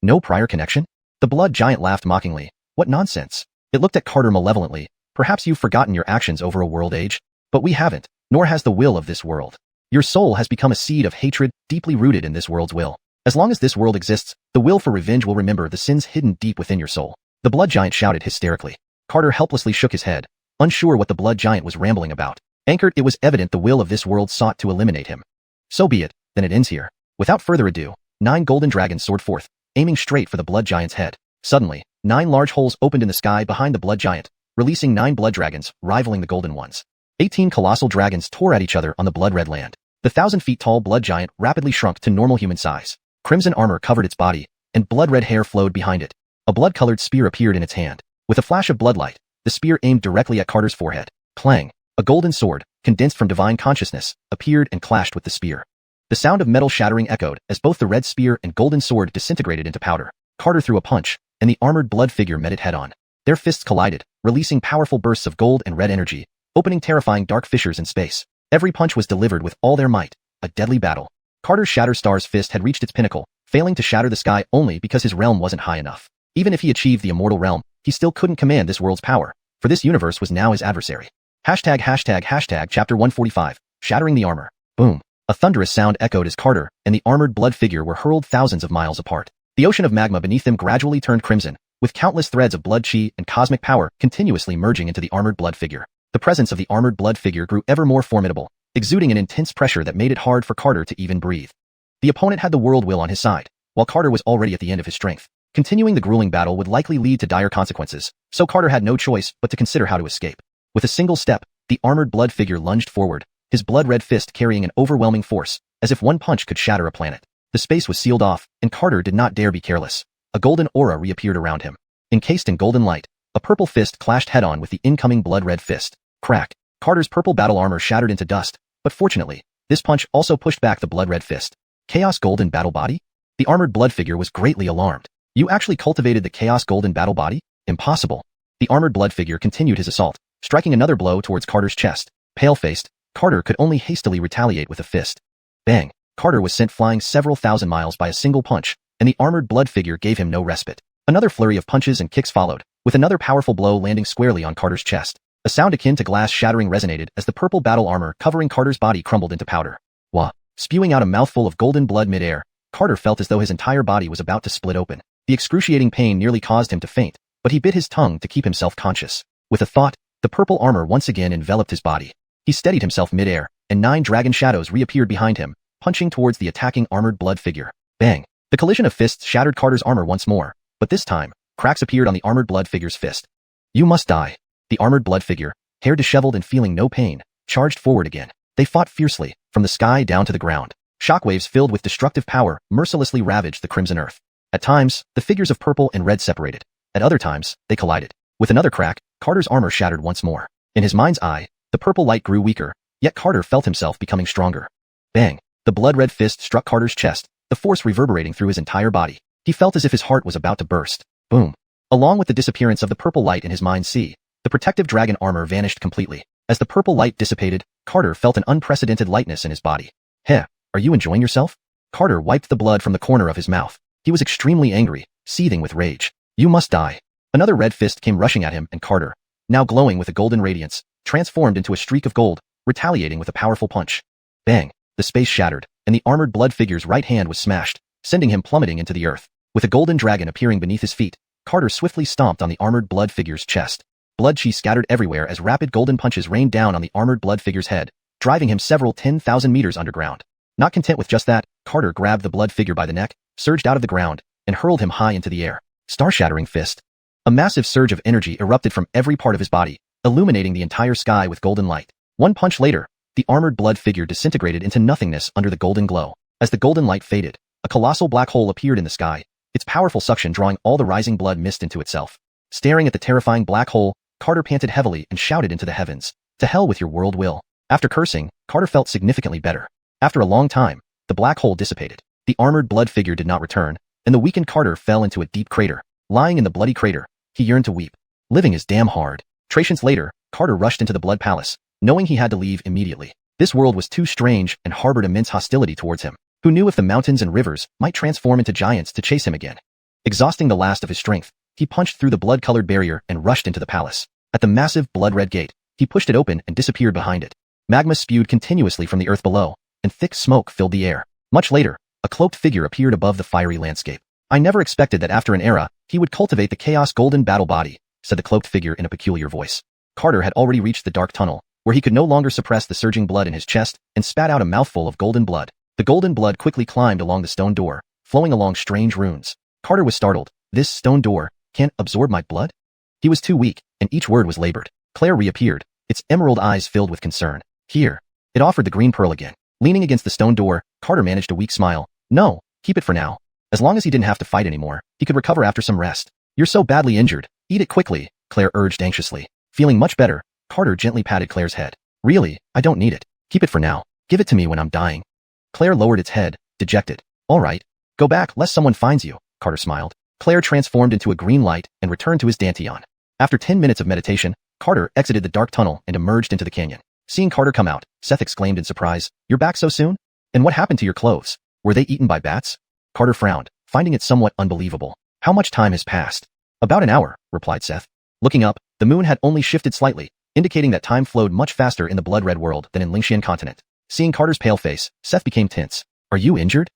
"No prior connection?" The blood giant laughed mockingly. "What nonsense." It looked at Carter malevolently. "Perhaps you've forgotten your actions over a world age, but we haven't, nor has the will of this world. Your soul has become a seed of hatred deeply rooted in this world's will. As long as this world exists, the will for revenge will remember the sins hidden deep within your soul." The blood giant shouted hysterically. Carter helplessly shook his head, unsure what the blood giant was rambling about. Anchored, it was evident the will of this world sought to eliminate him. "So be it, then it ends here." Without further ado, 9 golden dragons soared forth, aiming straight for the blood giant's head. Suddenly, 9 large holes opened in the sky behind the blood giant, releasing 9 blood dragons, rivaling the golden ones. 18 colossal dragons tore at each other on the blood-red land. The 1,000 feet tall blood giant rapidly shrunk to normal human size. Crimson armor covered its body, and blood-red hair flowed behind it. A blood-colored spear appeared in its hand. With a flash of bloodlight, the spear aimed directly at Carter's forehead. Clang! A golden sword, condensed from divine consciousness, appeared and clashed with the spear. The sound of metal shattering echoed as both the red spear and golden sword disintegrated into powder. Carter threw a punch, and the armored blood figure met it head-on. Their fists collided, releasing powerful bursts of gold and red energy, opening terrifying dark fissures in space. Every punch was delivered with all their might, a deadly battle. Carter's Shatterstar's fist had reached its pinnacle, failing to shatter the sky only because his realm wasn't high enough. Even if he achieved the immortal realm, he still couldn't command this world's power, for this universe was now his adversary. Hashtag chapter 145, shattering the armor. Boom. A thunderous sound echoed as Carter and the armored blood figure were hurled thousands of miles apart. The ocean of magma beneath them gradually turned crimson, with countless threads of blood chi and cosmic power continuously merging into the armored blood figure. The presence of the armored blood figure grew ever more formidable, exuding an intense pressure that made it hard for Carter to even breathe. The opponent had the world will on his side, while Carter was already at the end of his strength. Continuing the grueling battle would likely lead to dire consequences, so Carter had no choice but to consider how to escape. With a single step, the armored blood figure lunged forward, his blood-red fist carrying an overwhelming force, as if one punch could shatter a planet. The space was sealed off, and Carter did not dare be careless. A golden aura reappeared around him. Encased in golden light, a purple fist clashed head-on with the incoming blood-red fist. Crack! Carter's purple battle armor shattered into dust, but fortunately, this punch also pushed back the blood-red fist. Chaos Golden Battle Body? The armored blood figure was greatly alarmed. "You actually cultivated the Chaos Golden Battle Body? Impossible." The armored blood figure continued his assault, striking another blow towards Carter's chest. Pale-faced, Carter could only hastily retaliate with a fist. Bang! Carter was sent flying several thousand miles by a single punch, and the armored blood figure gave him no respite. Another flurry of punches and kicks followed, with another powerful blow landing squarely on Carter's chest. A sound akin to glass shattering resonated as the purple battle armor covering Carter's body crumbled into powder. Wah! Spewing out a mouthful of golden blood mid-air, Carter felt as though his entire body was about to split open. The excruciating pain nearly caused him to faint, but he bit his tongue to keep himself conscious. With a thought, the purple armor once again enveloped his body. He steadied himself mid-air, and 9 dragon shadows reappeared behind him, punching towards the attacking armored blood figure. Bang! The collision of fists shattered Carter's armor once more, but this time, cracks appeared on the armored blood figure's fist. "You must die." The armored blood figure, hair disheveled and feeling no pain, charged forward again. They fought fiercely, from the sky down to the ground. Shockwaves filled with destructive power mercilessly ravaged the crimson earth. At times, the figures of purple and red separated. At other times, they collided. With another crack, Carter's armor shattered once more. In his mind's eye, the purple light grew weaker, yet Carter felt himself becoming stronger. Bang! The blood-red fist struck Carter's chest, the force reverberating through his entire body. He felt as if his heart was about to burst. Boom! Along with the disappearance of the purple light in his mind's sea, the protective dragon armor vanished completely. As the purple light dissipated, Carter felt an unprecedented lightness in his body. "Heh, are you enjoying yourself?" Carter wiped the blood from the corner of his mouth. He was extremely angry, seething with rage. "You must die." Another red fist came rushing at him, and Carter, now glowing with a golden radiance, transformed into a streak of gold, retaliating with a powerful punch. Bang! The space shattered, and the armored blood figure's right hand was smashed, sending him plummeting into the earth. With a golden dragon appearing beneath his feet, Carter swiftly stomped on the armored blood figure's chest. Blood chi scattered everywhere as rapid golden punches rained down on the armored blood figure's head, driving him several 10,000 meters underground. Not content with just that, Carter grabbed the blood figure by the neck, surged out of the ground, and hurled him high into the air. Star-shattering fist. A massive surge of energy erupted from every part of his body, illuminating the entire sky with golden light. One punch later, the armored blood figure disintegrated into nothingness under the golden glow. As the golden light faded, a colossal black hole appeared in the sky, its powerful suction drawing all the rising blood mist into itself. Staring at the terrifying black hole, Carter panted heavily and shouted into the heavens, "To hell with your world will." After cursing, Carter felt significantly better. After a long time, the black hole dissipated. The armored blood figure did not return, and the weakened Carter fell into a deep crater. Lying in the bloody crater, he yearned to weep. Living is damn hard. Trations later, Carter rushed into the Blood Palace, knowing he had to leave immediately. This world was too strange and harbored immense hostility towards him. Who knew if the mountains and rivers might transform into giants to chase him again? Exhausting the last of his strength, he punched through the blood-colored barrier and rushed into the palace. At the massive blood-red gate, he pushed it open and disappeared behind it. Magma spewed continuously from the earth below, and thick smoke filled the air. Much later, a cloaked figure appeared above the fiery landscape. "I never expected that after an era, he would cultivate the Chaos Golden Battle Body," said the cloaked figure in a peculiar voice. Carter had already reached the dark tunnel, where he could no longer suppress the surging blood in his chest, and spat out a mouthful of golden blood. The golden blood quickly climbed along the stone door, flowing along strange runes. Carter was startled. "This stone door can't absorb my blood?" He was too weak, and each word was labored. Claire reappeared, its emerald eyes filled with concern. "Here." It offered the green pearl again. Leaning against the stone door, Carter managed a weak smile. "No, keep it for now. As long as he didn't have to fight anymore, he could recover after some rest." "You're so badly injured. Eat it quickly," Claire urged anxiously. Feeling much better, Carter gently patted Claire's head. "Really, I don't need it. Keep it for now. Give it to me when I'm dying." Claire lowered its head, dejected. "All right. Go back lest someone finds you," Carter smiled. Claire transformed into a green light and returned to his dantian. After 10 minutes of meditation, Carter exited the dark tunnel and emerged into the canyon. Seeing Carter come out, Seth exclaimed in surprise, "You're back so soon? And what happened to your clothes? Were they eaten by bats?" Carter frowned, finding it somewhat unbelievable. "How much time has passed?" "About an hour," replied Seth. Looking up, the moon had only shifted slightly, indicating that time flowed much faster in the blood-red world than in Xianxia continent. Seeing Carter's pale face, Seth became tense. "Are you injured?"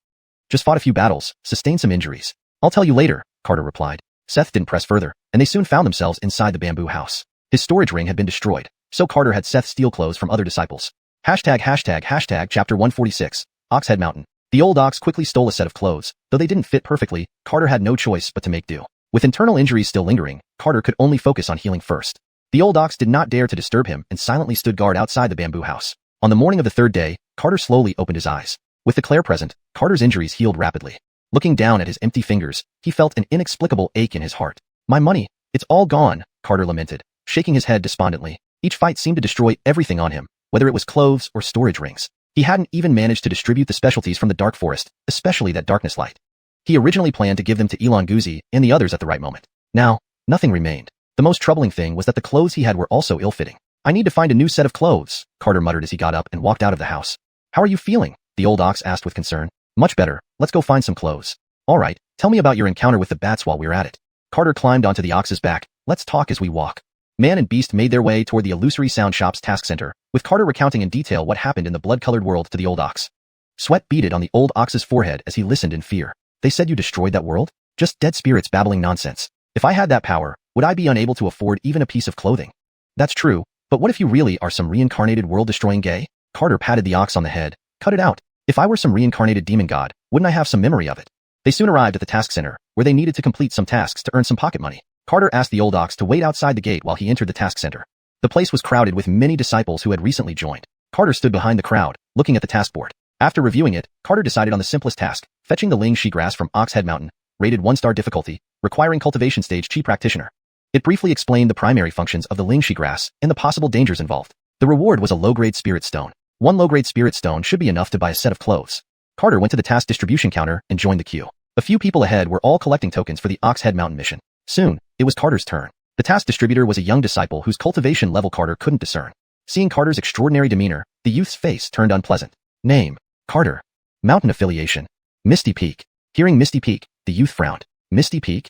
"Just fought a few battles, sustained some injuries." "I'll tell you later," Carter replied. Seth didn't press further, and they soon found themselves inside the bamboo house. His storage ring had been destroyed, so Carter had Seth steal clothes from other disciples. ##### Chapter 146, Oxhead Mountain. The old ox quickly stole a set of clothes. Though they didn't fit perfectly, Carter had no choice but to make do. With internal injuries still lingering, Carter could only focus on healing first. The old ox did not dare to disturb him and silently stood guard outside the bamboo house. On the morning of the third day, Carter slowly opened his eyes. With the Claire present, Carter's injuries healed rapidly. Looking down at his empty fingers, he felt an inexplicable ache in his heart. "My money, it's all gone," Carter lamented, shaking his head despondently. Each fight seemed to destroy everything on him, whether it was clothes or storage rings. He hadn't even managed to distribute the specialties from the dark forest, especially that darkness light. He originally planned to give them to Elon Guzi and the others at the right moment. Now, nothing remained. The most troubling thing was that the clothes he had were also ill-fitting. "I need to find a new set of clothes," Carter muttered as he got up and walked out of the house. "How are you feeling?" the old ox asked with concern. "Much better. Let's go find some clothes." "All right, tell me about your encounter with the bats while we're at it." Carter climbed onto the ox's back. "Let's talk as we walk." Man and beast made their way toward the illusory sound shop's task center, with Carter recounting in detail what happened in the blood-colored world to the old ox. Sweat beaded on the old ox's forehead as he listened in fear. "They said you destroyed that world? Just dead spirits babbling nonsense. If I had that power, would I be unable to afford even a piece of clothing?" "That's true, but what if you really are some reincarnated world-destroying gay?" Carter patted the ox on the head. "Cut it out. If I were some reincarnated demon god, wouldn't I have some memory of it?" They soon arrived at the task center, where they needed to complete some tasks to earn some pocket money. Carter asked the old ox to wait outside the gate while he entered the task center. The place was crowded with many disciples who had recently joined. Carter stood behind the crowd, looking at the task board. After reviewing it, Carter decided on the simplest task, fetching the Xianxia grass from Oxhead Mountain, rated 1-star difficulty, requiring Cultivation Stage Chi Practitioner. It briefly explained the primary functions of the Xianxia grass and the possible dangers involved. The reward was a low-grade spirit stone. 1 low-grade spirit stone should be enough to buy a set of clothes. Carter went to the task distribution counter and joined the queue. A few people ahead were all collecting tokens for the Oxhead Mountain mission. Soon, it was Carter's turn. The task distributor was a young disciple whose cultivation level Carter couldn't discern. Seeing Carter's extraordinary demeanor, the youth's face turned unpleasant. Name: Carter. Mountain affiliation: Misty Peak. Hearing Misty Peak, the youth frowned. Misty Peak?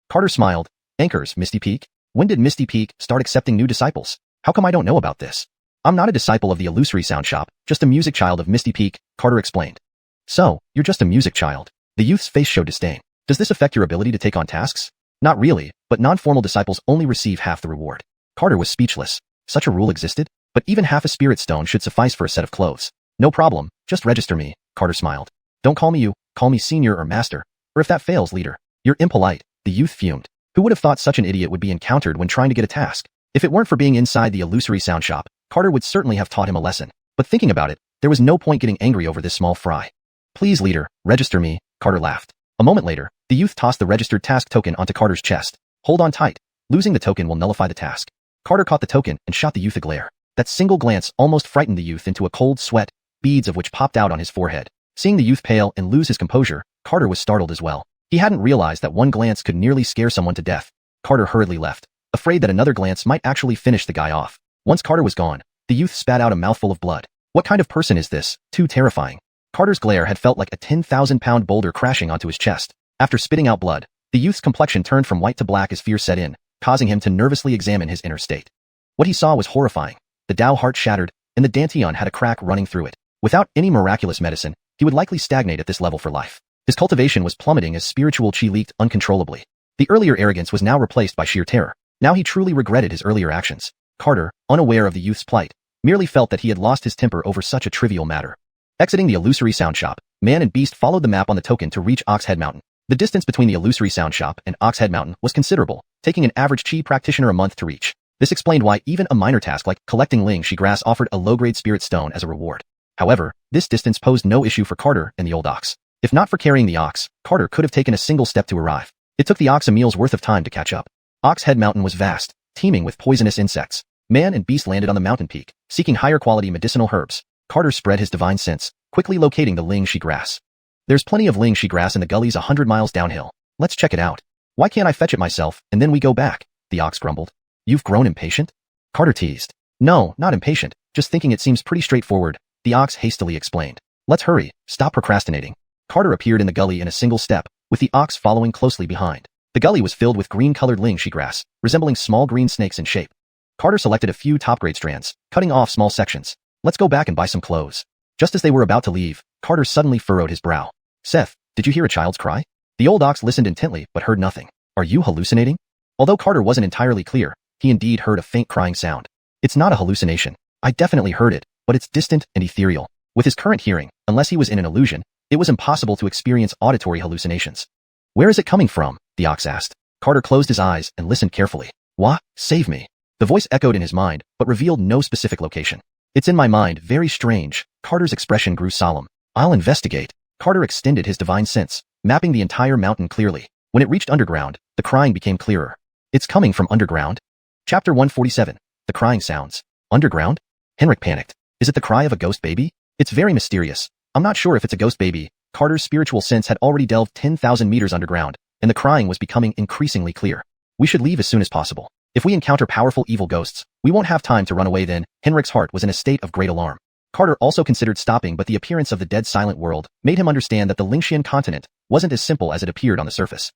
Carter smiled. Anchors, Misty Peak? When did Misty Peak start accepting new disciples? How come I don't know about this? I'm not a disciple of the illusory sound shop, just a music child of Misty Peak, Carter explained. So, you're just a music child. The youth's face showed disdain. Does this affect your ability to take on tasks? Not really, but non-formal disciples only receive half the reward. Carter was speechless. Such a rule existed? But even half a spirit stone should suffice for a set of clothes. No problem, just register me, Carter smiled. Don't call me you, call me senior or master. Or if that fails, leader. You're impolite, The youth fumed. Who would have thought such an idiot would be encountered when trying to get a task? If it weren't for being inside the illusory sound shop, Carter would certainly have taught him a lesson. But thinking about it, there was no point getting angry over this small fry. Please, leader, register me, Carter laughed. A moment later, the youth tossed the registered task token onto Carter's chest. Hold on tight. Losing the token will nullify the task. Carter caught the token and shot the youth a glare. That single glance almost frightened the youth into a cold sweat, beads of which popped out on his forehead. Seeing the youth pale and lose his composure, Carter was startled as well. He hadn't realized that one glance could nearly scare someone to death. Carter hurriedly left, afraid that another glance might actually finish the guy off. Once Carter was gone, the youth spat out a mouthful of blood. What kind of person is this? Too terrifying. Carter's glare had felt like a 10,000-pound boulder crashing onto his chest. After spitting out blood, the youth's complexion turned from white to black as fear set in, causing him to nervously examine his inner state. What he saw was horrifying. The Dao heart shattered, and the Dantian had a crack running through it. Without any miraculous medicine, he would likely stagnate at this level for life. His cultivation was plummeting as spiritual chi leaked uncontrollably. The earlier arrogance was now replaced by sheer terror. Now he truly regretted his earlier actions. Carter, unaware of the youth's plight, merely felt that he had lost his temper over such a trivial matter. Exiting the illusory sound shop, man and beast followed the map on the token to reach Oxhead Mountain. The distance between the illusory sound shop and Oxhead Mountain was considerable, taking an average chi practitioner a month to reach. This explained why even a minor task like collecting Ling-Shi grass offered a low-grade spirit stone as a reward. However, this distance posed no issue for Carter and the old ox. If not for carrying the ox, Carter could have taken a single step to arrive. It took the ox a meal's worth of time to catch up. Oxhead Mountain was vast, teeming with poisonous insects. Man and beast landed on the mountain peak, seeking higher quality medicinal herbs. Carter spread his divine sense, quickly locating the Ling-Shi grass. There's plenty of Ling-Shi grass in the gullies 100 miles downhill. Let's check it out. Why can't I fetch it myself, and then we go back? The ox grumbled. You've grown impatient? Carter teased. No, not impatient, just thinking it seems pretty straightforward, the ox hastily explained. Let's hurry, stop procrastinating. Carter appeared in the gully in a single step, with the ox following closely behind. The gully was filled with green-colored Ling-Shi grass, resembling small green snakes in shape. Carter selected a few top-grade strands, cutting off small sections. Let's go back and buy some clothes. Just as they were about to leave, Carter suddenly furrowed his brow. Seth, did you hear a child's cry? The old ox listened intently but heard nothing. Are you hallucinating? Although Carter wasn't entirely clear, he indeed heard a faint crying sound. It's not a hallucination. I definitely heard it, but it's distant and ethereal. With his current hearing, unless he was in an illusion, it was impossible to experience auditory hallucinations. Where is it coming from? The ox asked. Carter closed his eyes and listened carefully. Wah, save me. The voice echoed in his mind, but revealed no specific location. It's in my mind, very strange. Carter's expression grew solemn. I'll investigate. Carter extended his divine sense, mapping the entire mountain clearly. When it reached underground, the crying became clearer. It's coming from underground? Chapter 147. The crying sounds. Underground? Henrik panicked. Is it the cry of a ghost baby? It's very mysterious. I'm not sure if it's a ghost baby. Carter's spiritual sense had already delved 10,000 meters underground, and the crying was becoming increasingly clear. We should leave as soon as possible. If we encounter powerful evil ghosts, we won't have time to run away then. Henrik's heart was in a state of great alarm. Carter also considered stopping, but the appearance of the dead silent world made him understand that the Lingshian continent wasn't as simple as it appeared on the surface.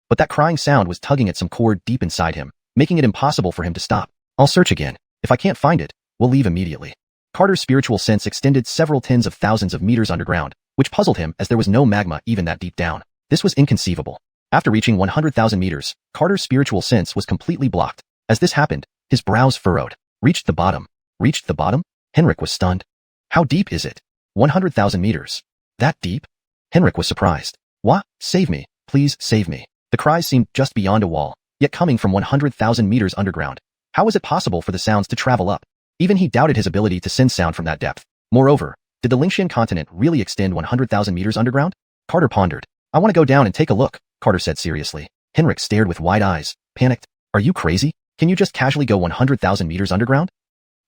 But that crying sound was tugging at some chord deep inside him, making it impossible for him to stop. I'll search again. If I can't find it, we'll leave immediately. Carter's spiritual sense extended several tens of thousands of meters underground, which puzzled him as there was no magma even that deep down. This was inconceivable. After reaching 100,000 meters, Carter's spiritual sense was completely blocked. As this happened, his brows furrowed. Reached the bottom? Reached the bottom? Henrik was stunned. How deep is it? 100,000 meters. That deep? Henrik was surprised. Wah, save me, please save me. The cries seemed just beyond a wall, yet coming from 100,000 meters underground. How was it possible for the sounds to travel up? Even he doubted his ability to sense sound from that depth. Moreover, did the Lingshian continent really extend 100,000 meters underground? Carter pondered. I want to go down and take a look, Carter said seriously. Henrik stared with wide eyes, panicked. Are you crazy? Can you just casually go 100,000 meters underground?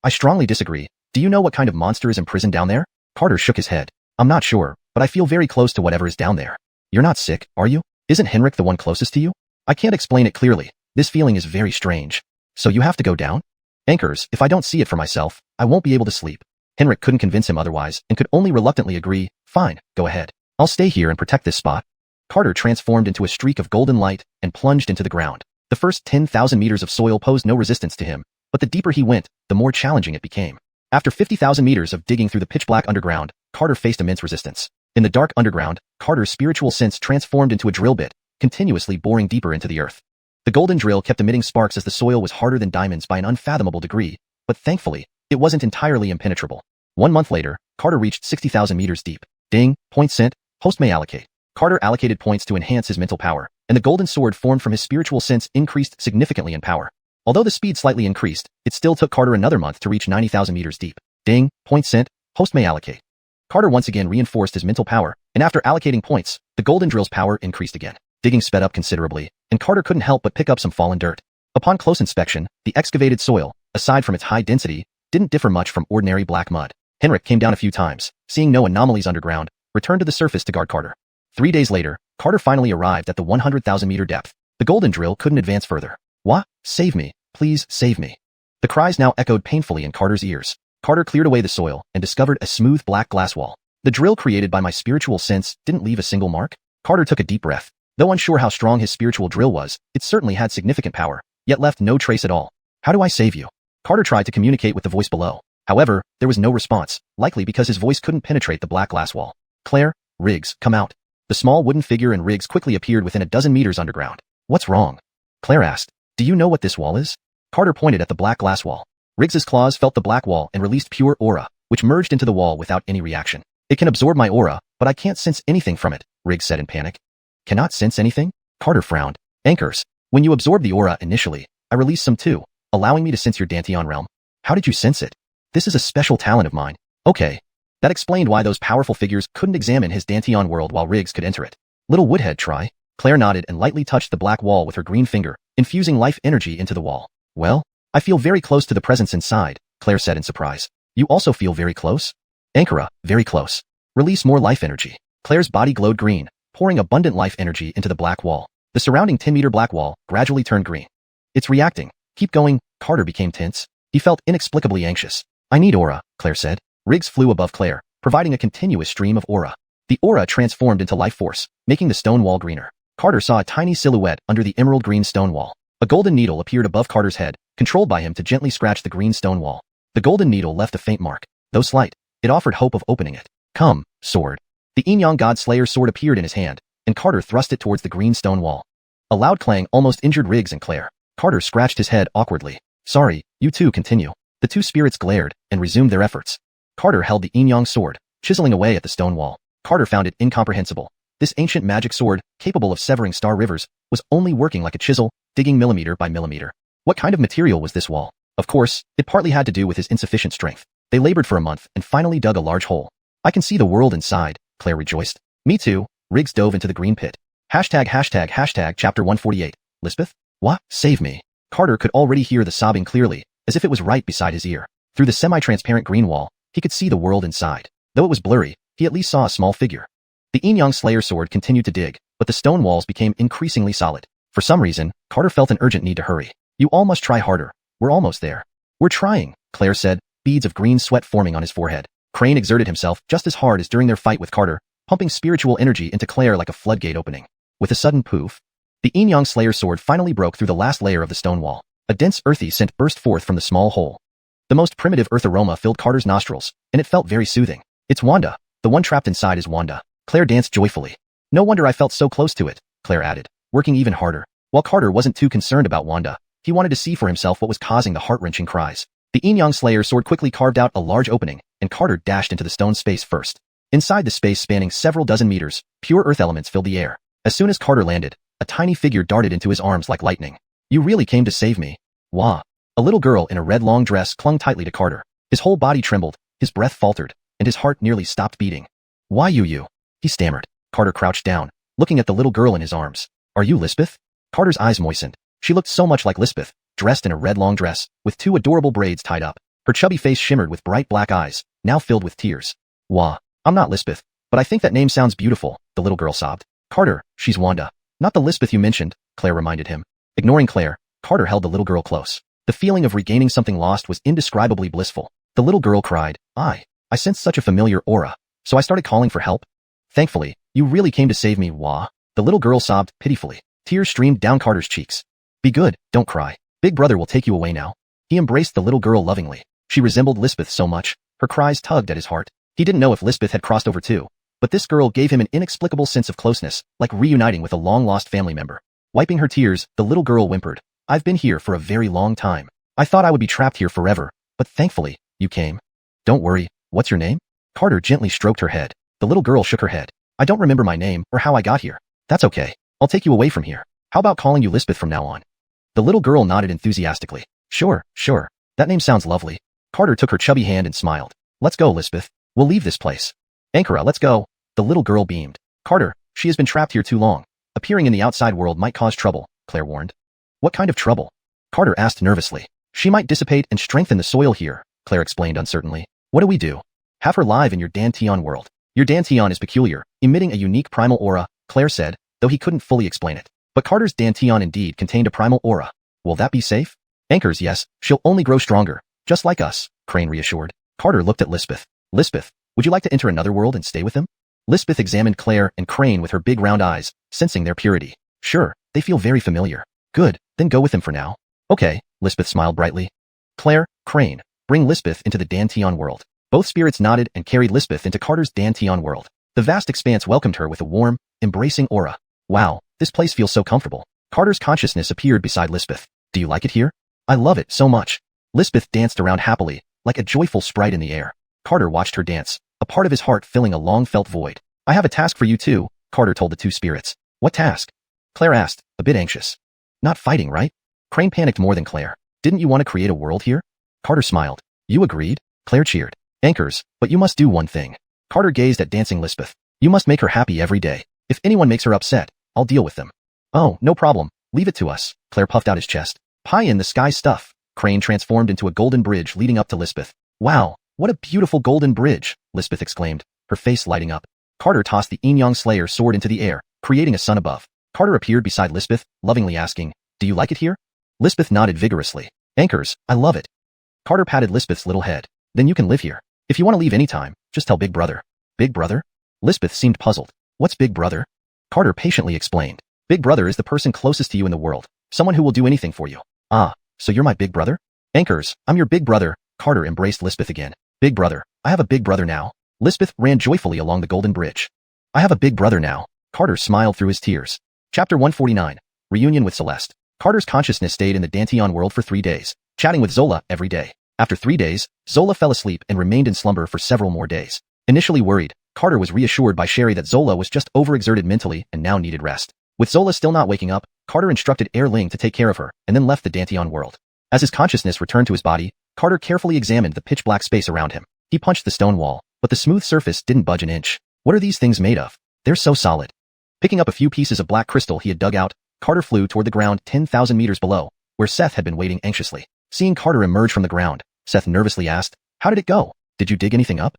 I strongly disagree. Do you know what kind of monster is imprisoned down there? Carter shook his head. I'm not sure, but I feel very close to whatever is down there. You're not sick, are you? Isn't Henrik the one closest to you? I can't explain it clearly. This feeling is very strange. So you have to go down? Anchors, if I don't see it for myself, I won't be able to sleep. Henrik couldn't convince him otherwise and could only reluctantly agree. Fine, go ahead. I'll stay here and protect this spot. Carter transformed into a streak of golden light and plunged into the ground. The first 10,000 meters of soil posed no resistance to him, but the deeper he went, the more challenging it became. After 50,000 meters of digging through the pitch-black underground, Carter faced immense resistance. In the dark underground, Carter's spiritual sense transformed into a drill bit, continuously boring deeper into the earth. The golden drill kept emitting sparks as the soil was harder than diamonds by an unfathomable degree, but thankfully, it wasn't entirely impenetrable. 1 month later, Carter reached 60,000 meters deep. Ding, point sent, host may allocate. Carter allocated points to enhance his mental power, and the golden sword formed from his spiritual sense increased significantly in power. Although the speed slightly increased, it still took Carter another month to reach 90,000 meters deep. Ding, points sent, host may allocate. Carter once again reinforced his mental power, and after allocating points, the golden drill's power increased again. Digging sped up considerably, and Carter couldn't help but pick up some fallen dirt. Upon close inspection, the excavated soil, aside from its high density, didn't differ much from ordinary black mud. Henrik came down a few times, seeing no anomalies underground, returned to the surface to guard Carter. 3 days later, Carter finally arrived at the 100,000-meter depth. The golden drill couldn't advance further. Wah, save me, please save me. The cries now echoed painfully in Carter's ears. Carter cleared away the soil and discovered a smooth black glass wall. The drill created by my spiritual sense didn't leave a single mark. Carter took a deep breath. Though unsure how strong his spiritual drill was, it certainly had significant power, yet left no trace at all. How do I save you? Carter tried to communicate with the voice below. However, there was no response, likely because his voice couldn't penetrate the black glass wall. Claire, Riggs, come out. The small wooden figure and Riggs quickly appeared within a dozen meters underground. What's wrong? Claire asked. Do you know what this wall is? Carter pointed at the black glass wall. Riggs's claws felt the black wall and released pure aura, which merged into the wall without any reaction. It can absorb my aura, but I can't sense anything from it, Riggs said in panic. Cannot sense anything? Carter frowned. Anchors. When you absorb the aura initially, I release some too, allowing me to sense your Danteon realm. How did you sense it? This is a special talent of mine. Okay. That explained why those powerful figures couldn't examine his Danteon world while Riggs could enter it. Little Woodhead, try. Claire nodded and lightly touched the black wall with her green finger, infusing life energy into the wall. Well, I feel very close to the presence inside, Claire said in surprise. You also feel very close? Ankara, very close. Release more life energy. Claire's body glowed green, pouring abundant life energy into the black wall. The surrounding 10-meter black wall gradually turned green. It's reacting. Keep going. Carter became tense. He felt inexplicably anxious. I need aura, Claire said. Riggs flew above Claire, providing a continuous stream of aura. The aura transformed into life force, making the stone wall greener. Carter saw a tiny silhouette under the emerald green stone wall. A golden needle appeared above Carter's head, controlled by him to gently scratch the green stone wall. The golden needle left a faint mark. Though slight, it offered hope of opening it. Come, sword. The Yin-Yang God Slayer's sword appeared in his hand, and Carter thrust it towards the green stone wall. A loud clang almost injured Riggs and Claire. Carter scratched his head awkwardly. Sorry, you two continue. The two spirits glared and resumed their efforts. Carter held the Yin-Yang sword, chiseling away at the stone wall. Carter found it incomprehensible. This ancient magic sword, capable of severing star rivers, was only working like a chisel, digging millimeter by millimeter. What kind of material was this wall? Of course, it partly had to do with his insufficient strength. They labored for a month and finally dug a large hole. I can see the world inside, Claire rejoiced. Me too. Riggs dove into the green pit. ##### chapter 148. Lisbeth? What? Save me. Carter could already hear the sobbing clearly, as if it was right beside his ear. Through the semi-transparent green wall, he could see the world inside. Though it was blurry, he at least saw a small figure. The Yin-Yang Slayer sword continued to dig, but the stone walls became increasingly solid. For some reason, Carter felt an urgent need to hurry. You all must try harder. We're almost there. We're trying, Claire said, beads of green sweat forming on his forehead. Crane exerted himself just as hard as during their fight with Carter, pumping spiritual energy into Claire like a floodgate opening. With a sudden poof, the Yin-Yang Slayer sword finally broke through the last layer of the stone wall. A dense earthy scent burst forth from the small hole. The most primitive earth aroma filled Carter's nostrils, and it felt very soothing. It's Wanda. The one trapped inside is Wanda. Claire danced joyfully. No wonder I felt so close to it, Claire added, working even harder. While Carter wasn't too concerned about Wanda, he wanted to see for himself what was causing the heart-wrenching cries. The Yin-Yang Slayer sword quickly carved out a large opening, and Carter dashed into the stone space first. Inside the space spanning several dozen meters, pure earth elements filled the air. As soon as Carter landed, a tiny figure darted into his arms like lightning. You really came to save me. Wah. A little girl in a red long dress clung tightly to Carter. His whole body trembled, his breath faltered, and his heart nearly stopped beating. Why you? He stammered. Carter crouched down, looking at the little girl in his arms. Are you Lisbeth? Carter's eyes moistened. She looked so much like Lisbeth, dressed in a red long dress, with two adorable braids tied up. Her chubby face shimmered with bright black eyes, now filled with tears. Wah. I'm not Lisbeth, but I think that name sounds beautiful, the little girl sobbed. Carter, she's Wanda. Not the Lisbeth you mentioned, Claire reminded him. Ignoring Claire, Carter held the little girl close. The feeling of regaining something lost was indescribably blissful. The little girl cried, I sensed such a familiar aura, so I started calling for help. Thankfully, you really came to save me, Wah. The little girl sobbed pitifully. Tears streamed down Carter's cheeks. Be good, don't cry. Big brother will take you away now. He embraced the little girl lovingly. She resembled Lisbeth so much, her cries tugged at his heart. He didn't know if Lisbeth had crossed over too, but this girl gave him an inexplicable sense of closeness, like reuniting with a long-lost family member. Wiping her tears, the little girl whimpered, I've been here for a very long time. I thought I would be trapped here forever, but thankfully, you came. Don't worry, what's your name? Carter gently stroked her head. The little girl shook her head. I don't remember my name or how I got here. That's okay. I'll take you away from here. How about calling you Lisbeth from now on? The little girl nodded enthusiastically. Sure. That name sounds lovely. Carter took her chubby hand and smiled. Let's go, Lisbeth. We'll leave this place. Ankara, let's go. The little girl beamed. Carter, she has been trapped here too long. Appearing in the outside world might cause trouble, Claire warned. What kind of trouble? Carter asked nervously. She might dissipate and strengthen the soil here, Claire explained uncertainly. What do we do? Have her live in your Danteon world. Your Danteon is peculiar, emitting a unique primal aura, Claire said, though he couldn't fully explain it. But Carter's Danteon indeed contained a primal aura. Will that be safe? Anchors, yes, she'll only grow stronger, just like us, Crane reassured. Carter looked at Lisbeth. Lisbeth, would you like to enter another world and stay with them? Lisbeth examined Claire and Crane with her big round eyes, sensing their purity. Sure, they feel very familiar. Good, then go with them for now. Okay, Lisbeth smiled brightly. Claire, Crane, bring Lisbeth into the Danteon world. Both spirits nodded and carried Lisbeth into Carter's Danteon world. The vast expanse welcomed her with a warm, embracing aura. Wow, this place feels so comfortable. Carter's consciousness appeared beside Lisbeth. Do you like it here? I love it so much. Lisbeth danced around happily, like a joyful sprite in the air. Carter watched her dance, a part of his heart filling a long-felt void. I have a task for you too, Carter told the two spirits. What task? Claire asked, a bit anxious. Not fighting, right? Crane panicked more than Claire. Didn't you want to create a world here? Carter smiled. You agreed? Claire cheered. Anchors, but you must do one thing. Carter gazed at dancing Lisbeth. You must make her happy every day. If anyone makes her upset, I'll deal with them. Oh, no problem. Leave it to us. Claire puffed out his chest. Pie in the sky stuff. Crane transformed into a golden bridge leading up to Lisbeth. Wow, what a beautiful golden bridge, Lisbeth exclaimed, her face lighting up. Carter tossed the Yin Yang Slayer sword into the air, creating a sun above. Carter appeared beside Lisbeth, lovingly asking, do you like it here? Lisbeth nodded vigorously. Anchors, I love it. Carter patted Lisbeth's little head. Then you can live here. If you want to leave anytime, just tell Big Brother. Big Brother? Lisbeth seemed puzzled. What's Big Brother? Carter patiently explained. Big Brother is the person closest to you in the world, someone who will do anything for you. Ah, so you're my big brother? Anchors, I'm your big brother. Carter embraced Lisbeth again. Big brother, I have a big brother now. Lisbeth ran joyfully along the golden bridge. I have a big brother now. Carter smiled through his tears. Chapter 149. Reunion with Celeste. Carter's consciousness stayed in the Danteon world for 3 days, chatting with Zola every day. After 3 days, Zola fell asleep and remained in slumber for several more days. Initially worried, Carter was reassured by Sherry that Zola was just overexerted mentally and now needed rest. With Zola still not waking up, Carter instructed Air Ling to take care of her and then left the Danteon world. As his consciousness returned to his body, Carter carefully examined the pitch-black space around him. He punched the stone wall, but the smooth surface didn't budge an inch. What are these things made of? They're so solid. Picking up a few pieces of black crystal he had dug out, Carter flew toward the ground 10,000 meters below, where Seth had been waiting anxiously. Seeing Carter emerge from the ground, Seth nervously asked, how did it go? Did you dig anything up?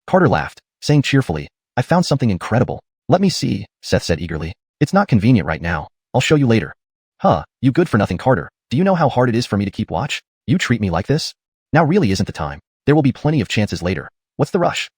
Carter laughed, saying cheerfully, I found something incredible. Let me see, Seth said eagerly. It's not convenient right now. I'll show you later. Huh, you good-for-nothing Carter. Do you know how hard it is for me to keep watch? You treat me like this? Now really isn't the time. There will be plenty of chances later. What's the rush?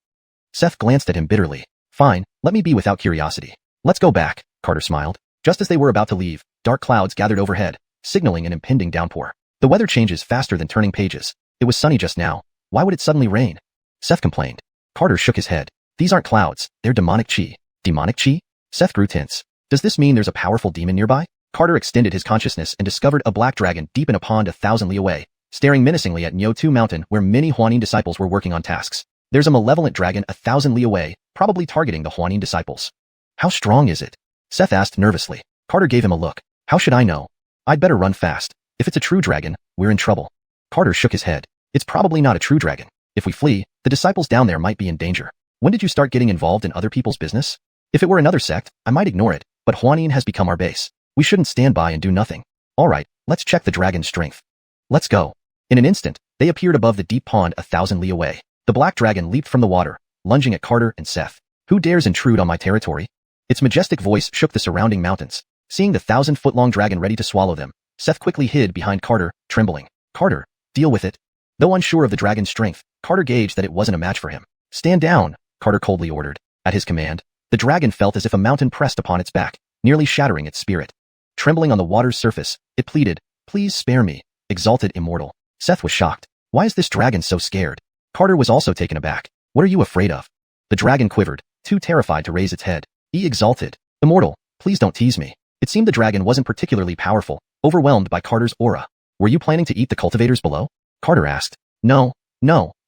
Seth glanced at him bitterly. Fine, let me be without curiosity. Let's go back, Carter smiled. Just as they were about to leave, dark clouds gathered overhead, signaling an impending downpour. The weather changes faster than turning pages. It was sunny just now. Why would it suddenly rain? Seth complained. Carter shook his head. These aren't clouds, they're demonic chi. Demonic chi? Seth grew tense. Does this mean there's a powerful demon nearby? Carter extended his consciousness and discovered a black dragon deep in a pond 1,000 li away, staring menacingly at Nyo2 Mountain where many Huanin disciples were working on tasks. There's a malevolent dragon 1,000 li away, probably targeting the Huanin disciples. How strong is it? Seth asked nervously. Carter gave him a look. How should I know? I'd better run fast. If it's a true dragon, we're in trouble. Carter shook his head. It's probably not a true dragon. If we flee, the disciples down there might be in danger. When did you start getting involved in other people's business? If it were another sect, I might ignore it, but Huanin has become our base. We shouldn't stand by and do nothing. All right, let's check the dragon's strength. Let's go. In an instant, they appeared above the deep pond 1,000 li away. The black dragon leaped from the water, lunging at Carter and Seth. Who dares intrude on my territory? Its majestic voice shook the surrounding mountains. Seeing the 1,000-foot-long dragon ready to swallow them, Seth quickly hid behind Carter, trembling. Carter, deal with it. Though unsure of the dragon's strength, Carter gauged that it wasn't a match for him. Stand down, Carter coldly ordered. At his command, the dragon felt as if a mountain pressed upon its back, nearly shattering its spirit. Trembling on the water's surface, it pleaded, please spare me, exalted immortal. Seth was shocked. Why is this dragon so scared? Carter was also taken aback. What are you afraid of? The dragon quivered, too terrified to raise its head. Exalted. Immortal, please don't tease me. It seemed the dragon wasn't particularly powerful, overwhelmed by Carter's aura. Were you planning to eat the cultivators below? Carter asked. No,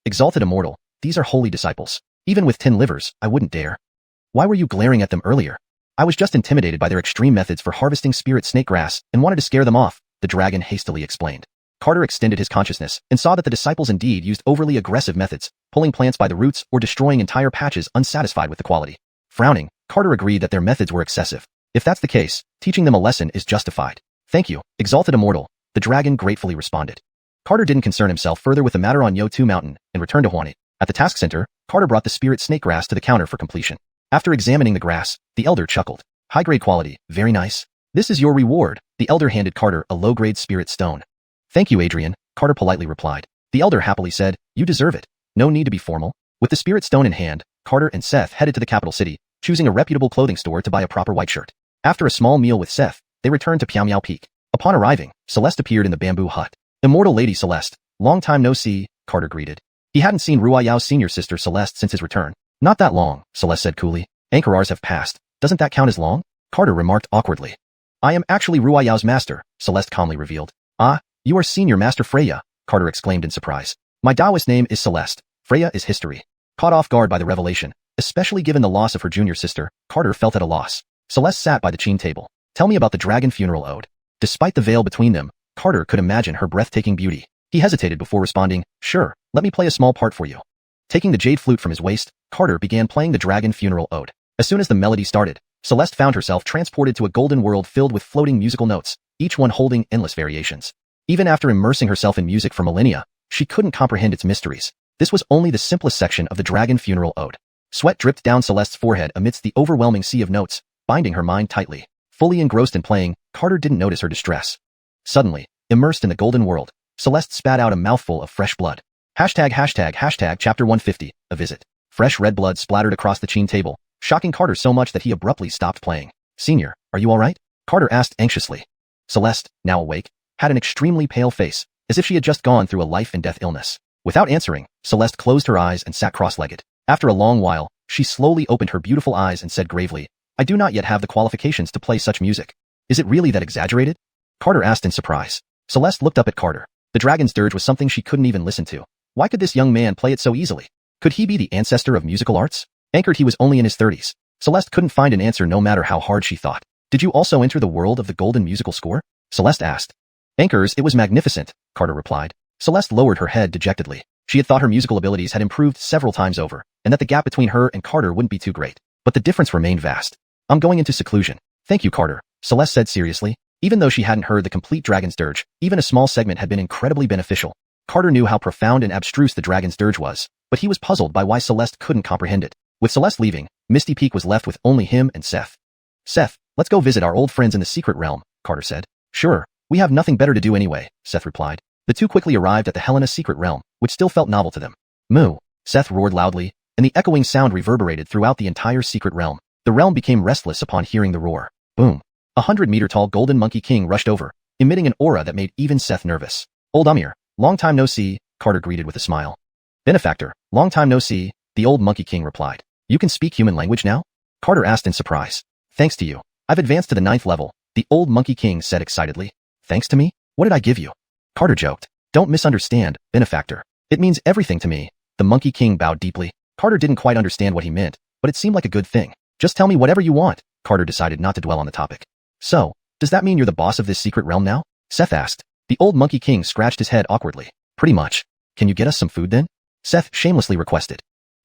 exalted immortal. These are holy disciples. Even with 10 livers, I wouldn't dare. Why were you glaring at them earlier? I was just intimidated by their extreme methods for harvesting spirit snake grass and wanted to scare them off, the dragon hastily explained. Carter extended his consciousness and saw that the disciples indeed used overly aggressive methods, pulling plants by the roots or destroying entire patches unsatisfied with the quality. Frowning, Carter agreed that their methods were excessive. If that's the case, teaching them a lesson is justified. Thank you, exalted immortal, the dragon gratefully responded. Carter didn't concern himself further with the matter on Yo2 Mountain and returned to Huani. At the task center, Carter brought the spirit snake grass to the counter for completion. After examining the grass, the elder chuckled. High-grade quality, very nice. This is your reward, the elder handed Carter a low-grade spirit stone. Thank you, Adrian, Carter politely replied. The elder happily said, you deserve it. No need to be formal. With the spirit stone in hand, Carter and Seth headed to the capital city, choosing a reputable clothing store to buy a proper white shirt. After a small meal with Seth, they returned to Piao Peak. Upon arriving, Celeste appeared in the bamboo hut. Immortal Lady Celeste, long time no see, Carter greeted. He hadn't seen Ruayao's senior sister Celeste since his return. Not that long, Celeste said coolly. Anchor hours have passed. Doesn't that count as long? Carter remarked awkwardly. I am actually Ruayao's master, Celeste calmly revealed. Ah, you are senior master Freya, Carter exclaimed in surprise. My Taoist name is Celeste. Freya is history. Caught off guard by the revelation, especially given the loss of her junior sister, Carter felt at a loss. Celeste sat by the Qin table. Tell me about the dragon funeral ode. Despite the veil between them, Carter could imagine her breathtaking beauty. He hesitated before responding, sure, let me play a small part for you. Taking the jade flute from his waist, Carter began playing the dragon funeral ode. As soon as the melody started, Celeste found herself transported to a golden world filled with floating musical notes, each one holding endless variations. Even after immersing herself in music for millennia, she couldn't comprehend its mysteries. This was only the simplest section of the dragon funeral ode. Sweat dripped down Celeste's forehead amidst the overwhelming sea of notes, binding her mind tightly. Fully engrossed in playing, Carter didn't notice her distress. Suddenly, immersed in the golden world, Celeste spat out a mouthful of fresh blood. Hashtag chapter 150, a visit. Fresh red blood splattered across the Qin table, shocking Carter so much that he abruptly stopped playing. Senior, are you alright? Carter asked anxiously. Celeste, now awake, had an extremely pale face, as if she had just gone through a life and death illness. Without answering, Celeste closed her eyes and sat cross-legged. After a long while, she slowly opened her beautiful eyes and said gravely, I do not yet have the qualifications to play such music. Is it really that exaggerated? Carter asked in surprise. Celeste looked up at Carter. The dragon's dirge was something she couldn't even listen to. Why could this young man play it so easily? Could he be the ancestor of musical arts? Anchored he was only in his 30s. Celeste couldn't find an answer no matter how hard she thought. Did you also enter the world of the golden musical score? Celeste asked. Anchors, it was magnificent, Carter replied. Celeste lowered her head dejectedly. She had thought her musical abilities had improved several times over, and that the gap between her and Carter wouldn't be too great. But the difference remained vast. I'm going into seclusion. Thank you, Carter, Celeste said seriously. Even though she hadn't heard the complete dragon's dirge, even a small segment had been incredibly beneficial. Carter knew how profound and abstruse the dragon's dirge was, but he was puzzled by why Celeste couldn't comprehend it. With Celeste leaving, Misty Peak was left with only him and Seth. Seth, let's go visit our old friends in the secret realm, Carter said. Sure, we have nothing better to do anyway, Seth replied. The two quickly arrived at the Helena secret realm, which still felt novel to them. Moo, Seth roared loudly, and the echoing sound reverberated throughout the entire secret realm. The realm became restless upon hearing the roar. Boom. 100-meter-tall golden monkey king rushed over, emitting an aura that made even Seth nervous. Old Amir, long time no see, Carter greeted with a smile. Benefactor, long time no see, the old monkey king replied. You can speak human language now? Carter asked in surprise. Thanks to you. I've advanced to the 9th level, the old monkey king said excitedly. Thanks to me? What did I give you? Carter joked. Don't misunderstand, benefactor. It means everything to me. The monkey king bowed deeply. Carter didn't quite understand what he meant, but it seemed like a good thing. Just tell me whatever you want. Carter decided not to dwell on the topic. So, does that mean you're the boss of this secret realm now? Seth asked. The old monkey king scratched his head awkwardly. Pretty much. Can you get us some food then? Seth shamelessly requested.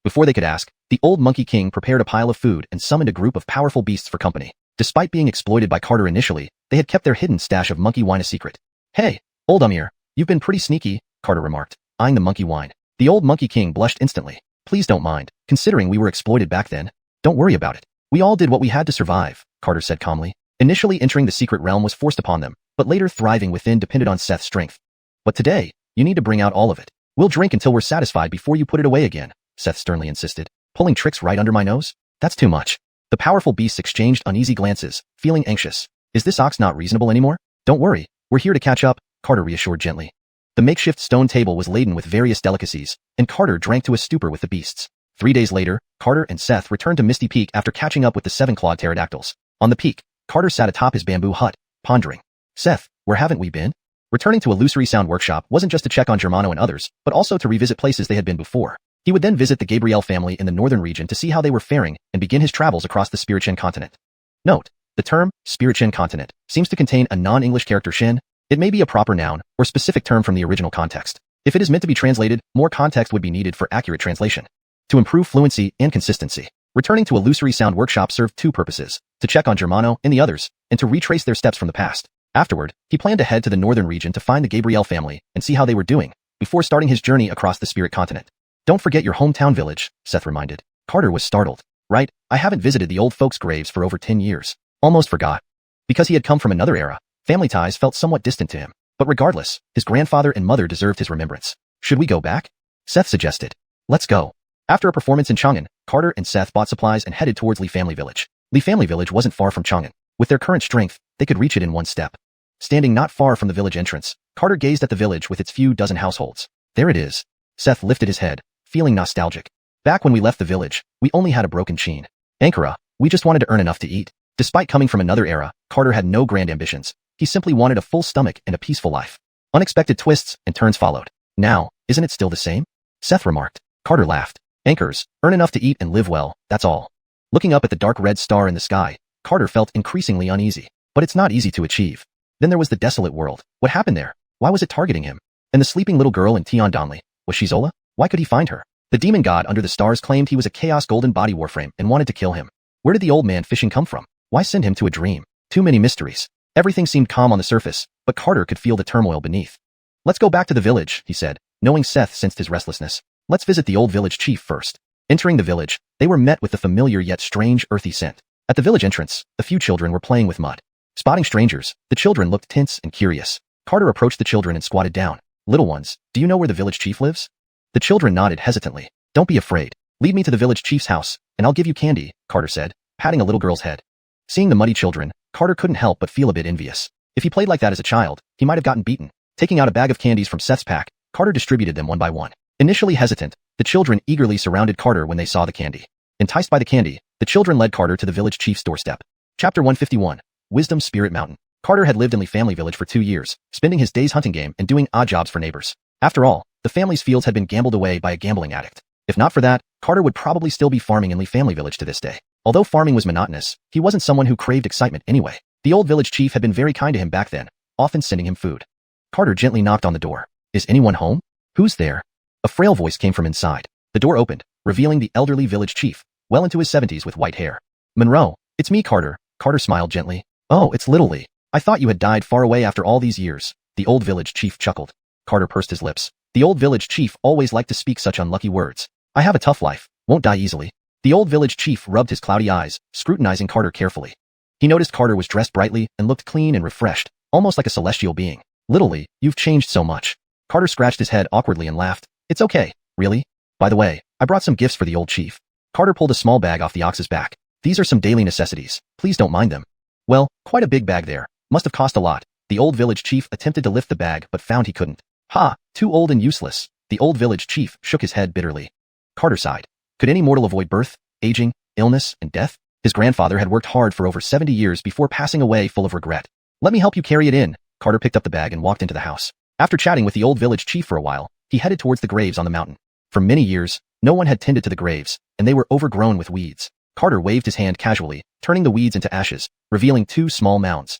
Before they could ask, the old monkey king prepared a pile of food and summoned a group of powerful beasts for company. Despite being exploited by Carter initially, they had kept their hidden stash of monkey wine a secret. Hey, old Amir, you've been pretty sneaky, Carter remarked, eyeing the monkey wine. The old monkey king blushed instantly. Please don't mind, considering we were exploited back then. Don't worry about it. We all did what we had to survive, Carter said calmly. Initially entering the secret realm was forced upon them, but later thriving within depended on Seth's strength. But today, you need to bring out all of it. We'll drink until we're satisfied before you put it away again, Seth sternly insisted. Pulling tricks right under my nose? That's too much. The powerful beasts exchanged uneasy glances, feeling anxious. Is this ox not reasonable anymore? Don't worry, we're here to catch up, Carter reassured gently. The makeshift stone table was laden with various delicacies, and Carter drank to a stupor with the beasts. 3 days later, Carter and Seth returned to Misty Peak after catching up with the 7-clawed pterodactyls. On the peak, Carter sat atop his bamboo hut, pondering. Seth, where haven't we been? Returning to Illusory Sound Workshop wasn't just to check on Germano and others, but also to revisit places they had been before. He would then visit the Gabriel family in the northern region to see how they were faring and begin his travels across the Spiritchen continent. Note: the term Spiritchen continent seems to contain a non-English character Shin. It may be a proper noun or specific term from the original context. If it is meant to be translated, more context would be needed for accurate translation. To improve fluency and consistency, returning to Illusory Sound Workshop served two purposes: to check on Germano and the others, and to retrace their steps from the past. Afterward, he planned to head to the northern region to find the Gabriel family and see how they were doing, before starting his journey across the Spirit Continent. Don't forget your hometown village, Seth reminded. Carter was startled. Right, I haven't visited the old folks' graves for over 10 years. Almost forgot. Because he had come from another era, family ties felt somewhat distant to him. But regardless, his grandfather and mother deserved his remembrance. Should we go back? Seth suggested. Let's go. After a performance in Chang'an, Carter and Seth bought supplies and headed towards Li Family Village. Li Family Village wasn't far from Chang'an. With their current strength, they could reach it in one step. Standing not far from the village entrance, Carter gazed at the village with its few dozen households. There it is. Seth lifted his head, feeling nostalgic. Back when we left the village, we only had a broken chain. Ankara, we just wanted to earn enough to eat. Despite coming from another era, Carter had no grand ambitions. He simply wanted a full stomach and a peaceful life. Unexpected twists and turns followed. Now, isn't it still the same? Seth remarked. Carter laughed. Anchors, earn enough to eat and live well, that's all. Looking up at the dark red star in the sky, Carter felt increasingly uneasy. But it's not easy to achieve. Then there was the desolate world. What happened there? Why was it targeting him? And the sleeping little girl in Tiandonli, was she Zola? Why could he find her? The demon god under the stars claimed he was a chaos golden body warframe and wanted to kill him. Where did the old man fishing come from? Why send him to a dream? Too many mysteries. Everything seemed calm on the surface, but Carter could feel the turmoil beneath. Let's go back to the village, he said, knowing Seth sensed his restlessness. Let's visit the old village chief first. Entering the village, they were met with the familiar yet strange earthy scent. At the village entrance, a few children were playing with mud. Spotting strangers, the children looked tense and curious. Carter approached the children and squatted down. Little ones, do you know where the village chief lives? The children nodded hesitantly. Don't be afraid. Lead me to the village chief's house, and I'll give you candy, Carter said, patting a little girl's head. Seeing the muddy children, Carter couldn't help but feel a bit envious. If he played like that as a child, he might have gotten beaten. Taking out a bag of candies from Seth's pack, Carter distributed them one by one. Initially hesitant, the children eagerly surrounded Carter when they saw the candy. Enticed by the candy, the children led Carter to the village chief's doorstep. Chapter 151. Wisdom Spirit Mountain. Carter had lived in Li Family Village for 2 years, spending his days hunting game and doing odd jobs for neighbors. After all, the family's fields had been gambled away by a gambling addict. If not for that, Carter would probably still be farming in Li Family Village to this day. Although farming was monotonous, he wasn't someone who craved excitement anyway. The old village chief had been very kind to him back then, often sending him food. Carter gently knocked on the door. Is anyone home? Who's there? A frail voice came from inside. The door opened, revealing the elderly village chief, well into his 70s with white hair. Monroe, it's me, Carter. Carter smiled gently. Oh, it's Little Lee. I thought you had died far away after all these years. The old village chief chuckled. Carter pursed his lips. The old village chief always liked to speak such unlucky words. I have a tough life, won't die easily. The old village chief rubbed his cloudy eyes, scrutinizing Carter carefully. He noticed Carter was dressed brightly and looked clean and refreshed, almost like a celestial being. Little Lee, you've changed so much. Carter scratched his head awkwardly and laughed. It's okay, really? By the way, I brought some gifts for the old chief. Carter pulled a small bag off the ox's back. These are some daily necessities. Please don't mind them. Well, quite a big bag there. Must have cost a lot. The old village chief attempted to lift the bag but found he couldn't. Ha, too old and useless. The old village chief shook his head bitterly. Carter sighed. Could any mortal avoid birth, aging, illness, and death? His grandfather had worked hard for over 70 years before passing away full of regret. Let me help you carry it in. Carter picked up the bag and walked into the house. After chatting with the old village chief for a while, he headed towards the graves on the mountain. For many years, no one had tended to the graves, and they were overgrown with weeds. Carter waved his hand casually, turning the weeds into ashes, revealing 2 small mounds.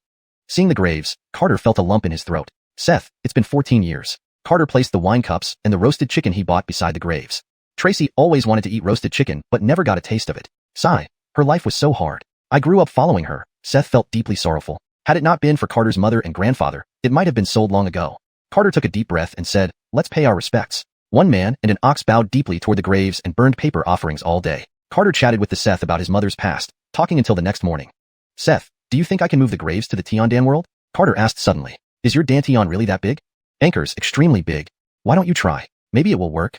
Seeing the graves, Carter felt a lump in his throat. Seth, it's been 14 years. Carter placed the wine cups and the roasted chicken he bought beside the graves. Tracy always wanted to eat roasted chicken but never got a taste of it. Sigh. Her life was so hard. I grew up following her. Seth felt deeply sorrowful. Had it not been for Carter's mother and grandfather, it might have been sold long ago. Carter took a deep breath and said, let's pay our respects. One man and an ox bowed deeply toward the graves and burned paper offerings all day. Carter chatted with the Seth about his mother's past, talking until the next morning. Seth, do you think I can move the graves to the Tiandan world? Carter asked suddenly. Is your Dantian really that big? Anchor's extremely big. Why don't you try? Maybe it will work.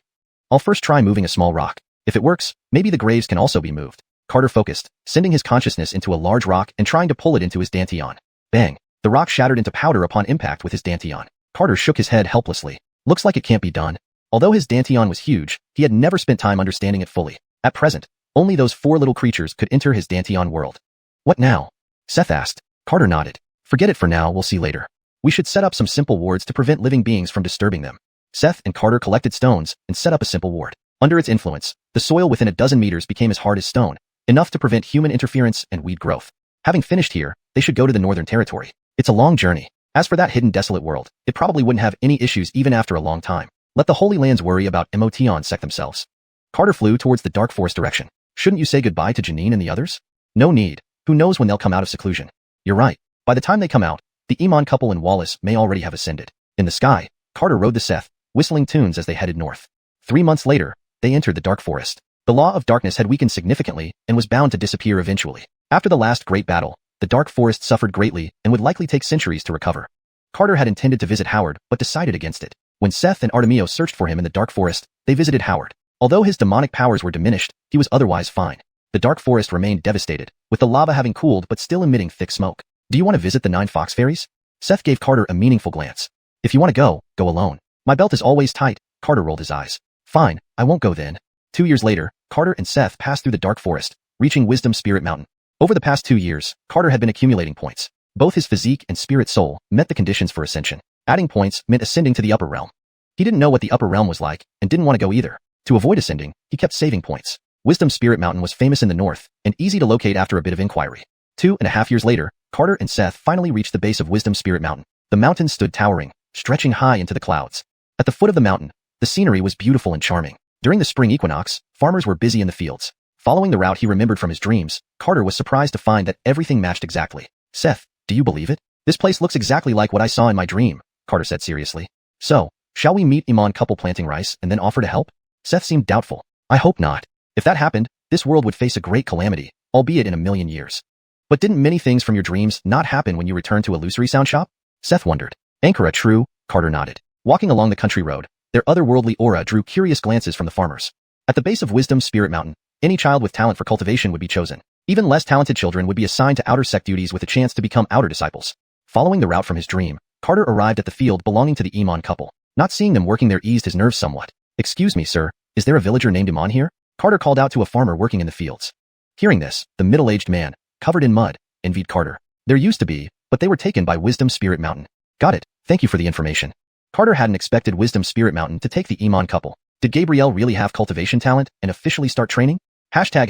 I'll first try moving a small rock. If it works, maybe the graves can also be moved. Carter focused, sending his consciousness into a large rock and trying to pull it into his Dantian. Bang! The rock shattered into powder upon impact with his Dantian. Carter shook his head helplessly. Looks like it can't be done. Although his Dantian was huge, he had never spent time understanding it fully. At present, only those 4 little creatures could enter his Dantian world. What now? Seth asked. Carter nodded. Forget it for now, we'll see later. We should set up some simple wards to prevent living beings from disturbing them. Seth and Carter collected stones and set up a simple ward. Under its influence, the soil within a dozen meters became as hard as stone, enough to prevent human interference and weed growth. Having finished here, they should go to the Northern Territory. It's a long journey. As for that hidden desolate world, it probably wouldn't have any issues even after a long time. Let the Holy Lands worry about Emotion sect themselves. Carter flew towards the dark forest direction. Shouldn't you say goodbye to Janine and the others? No need. Who knows when they'll come out of seclusion? You're right. By the time they come out, the Iman couple and Wallace may already have ascended. In the sky, Carter rode the Seth, whistling tunes as they headed north. 3 months later, they entered the dark forest. The law of darkness had weakened significantly and was bound to disappear eventually. After the last great battle, the dark forest suffered greatly and would likely take centuries to recover. Carter had intended to visit Howard but decided against it. When Seth and Artemio searched for him in the dark forest, they visited Howard. Although his demonic powers were diminished, he was otherwise fine. The dark forest remained devastated, with the lava having cooled but still emitting thick smoke. Do you want to visit the 9 fox fairies? Seth gave Carter a meaningful glance. If you want to go, go alone. My belt is always tight. Carter rolled his eyes. Fine, I won't go then. 2 years later, Carter and Seth passed through the dark forest, reaching Wisdom Spirit Mountain. Over the past 2 years, Carter had been accumulating points. Both his physique and spirit soul met the conditions for ascension. Adding points meant ascending to the upper realm. He didn't know what the upper realm was like, and didn't want to go either. To avoid ascending, he kept saving points. Wisdom Spirit Mountain was famous in the north, and easy to locate after a bit of inquiry. 2.5 years later, Carter and Seth finally reached the base of Wisdom Spirit Mountain. The mountain stood towering, stretching high into the clouds. At the foot of the mountain, the scenery was beautiful and charming. During the spring equinox, farmers were busy in the fields. Following the route he remembered from his dreams, Carter was surprised to find that everything matched exactly. Seth, do you believe it? This place looks exactly like what I saw in my dream, Carter said seriously. So, shall we meet Iman couple planting rice and then offer to help? Seth seemed doubtful. I hope not. If that happened, this world would face a great calamity, albeit in 1,000,000 years. But didn't many things from your dreams not happen when you returned to Illusory Sound Shop? Seth wondered. Ankara true, Carter nodded. Walking along the country road, their otherworldly aura drew curious glances from the farmers. At the base of Wisdom Spirit Mountain, any child with talent for cultivation would be chosen. Even less talented children would be assigned to outer sect duties with a chance to become outer disciples. Following the route from his dream, Carter arrived at the field belonging to the Iman couple. Not seeing them working there eased his nerves somewhat. Excuse me, sir, is there a villager named Iman here? Carter called out to a farmer working in the fields. Hearing this, the middle-aged man, covered in mud, envied Carter. There used to be, but they were taken by Wisdom Spirit Mountain. Got it, thank you for the information. Carter hadn't expected Wisdom Spirit Mountain to take the Iman couple. Did Gabrielle really have cultivation talent and officially start training? Hashtag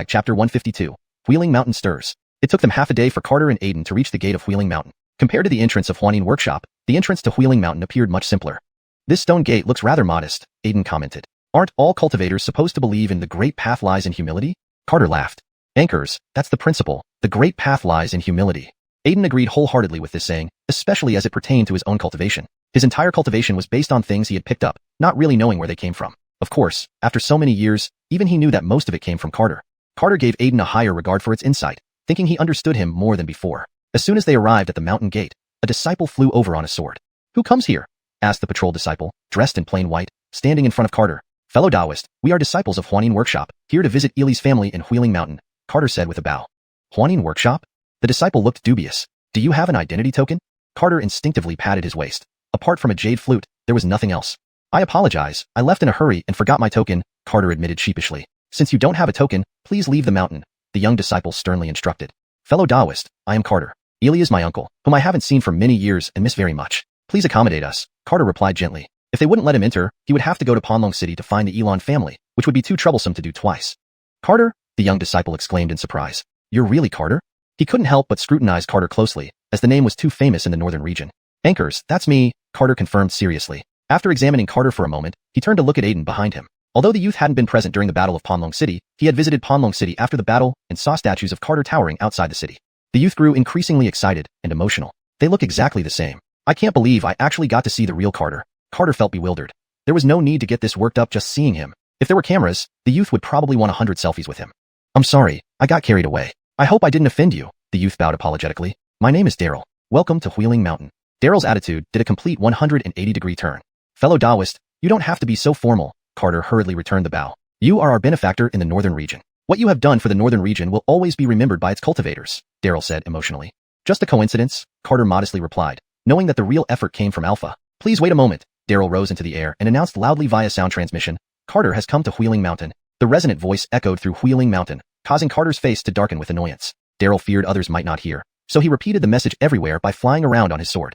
chapter 152. Wheeling Mountain stirs. It took them half a day for Carter and Aiden to reach the gate of Wheeling Mountain. Compared to the entrance of Huanin Workshop, the entrance to Wheeling Mountain appeared much simpler. This stone gate looks rather modest, Aiden commented. Aren't all cultivators supposed to believe in the great path lies in humility? Carter laughed. Anchors, that's the principle. The great path lies in humility. Aiden agreed wholeheartedly with this saying, especially as it pertained to his own cultivation. His entire cultivation was based on things he had picked up, not really knowing where they came from. Of course, after so many years, even he knew that most of it came from Carter. Carter gave Aiden a higher regard for its insight, thinking he understood him more than before. As soon as they arrived at the mountain gate, a disciple flew over on a sword. Who comes here? Asked the patrol disciple, dressed in plain white, standing in front of Carter. Fellow Taoist, we are disciples of Huanin Workshop, here to visit Ili's family in Wheeling Mountain, Carter said with a bow. Huanin Workshop? The disciple looked dubious. Do you have an identity token? Carter instinctively patted his waist. Apart from a jade flute, there was nothing else. I apologize, I left in a hurry and forgot my token, Carter admitted sheepishly. Since you don't have a token, please leave the mountain, the young disciple sternly instructed. Fellow Taoist, I am Carter. Ili is my uncle, whom I haven't seen for many years and miss very much. Please accommodate us, Carter replied gently. If they wouldn't let him enter, he would have to go to Panlong City to find the Elon family, which would be too troublesome to do twice. Carter? The young disciple exclaimed in surprise. You're really Carter? He couldn't help but scrutinize Carter closely, as the name was too famous in the northern region. Anchors, that's me, Carter confirmed seriously. After examining Carter for a moment, he turned to look at Aiden behind him. Although the youth hadn't been present during the Battle of Panlong City, he had visited Panlong City after the battle and saw statues of Carter towering outside the city. The youth grew increasingly excited and emotional. They look exactly the same. I can't believe I actually got to see the real Carter. Carter felt bewildered. There was no need to get this worked up just seeing him. If there were cameras, the youth would probably want 100 selfies with him. I'm sorry, I got carried away. I hope I didn't offend you, the youth bowed apologetically. My name is Daryl. Welcome to Wheeling Mountain. Daryl's attitude did a complete 180-degree turn. Fellow Taoist, you don't have to be so formal, Carter hurriedly returned the bow. You are our benefactor in the northern region. What you have done for the northern region will always be remembered by its cultivators, Daryl said emotionally. Just a coincidence, Carter modestly replied, knowing that the real effort came from Alpha. Please wait a moment. Daryl rose into the air and announced loudly via sound transmission, Carter has come to Wheeling Mountain. The resonant voice echoed through Wheeling Mountain, causing Carter's face to darken with annoyance. Daryl feared others might not hear, so he repeated the message everywhere by flying around on his sword.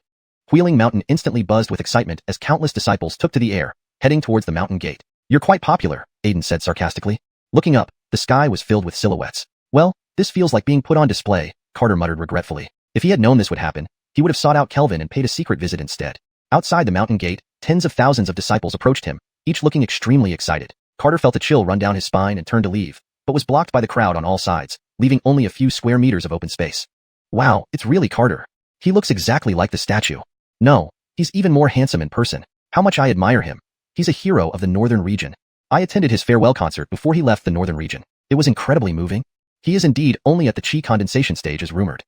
Wheeling Mountain instantly buzzed with excitement as countless disciples took to the air, heading towards the mountain gate. You're quite popular, Aiden said sarcastically. Looking up, the sky was filled with silhouettes. Well, this feels like being put on display, Carter muttered regretfully. If he had known this would happen, he would have sought out Kelvin and paid a secret visit instead. Outside the mountain gate, tens of thousands of disciples approached him, each looking extremely excited. Carter felt a chill run down his spine and turned to leave, but was blocked by the crowd on all sides, leaving only a few square meters of open space. Wow, it's really Carter. He looks exactly like the statue. No, he's even more handsome in person. How much I admire him. He's a hero of the northern region. I attended his farewell concert before he left the northern region. It was incredibly moving. He is indeed only at the chi condensation stage as rumored.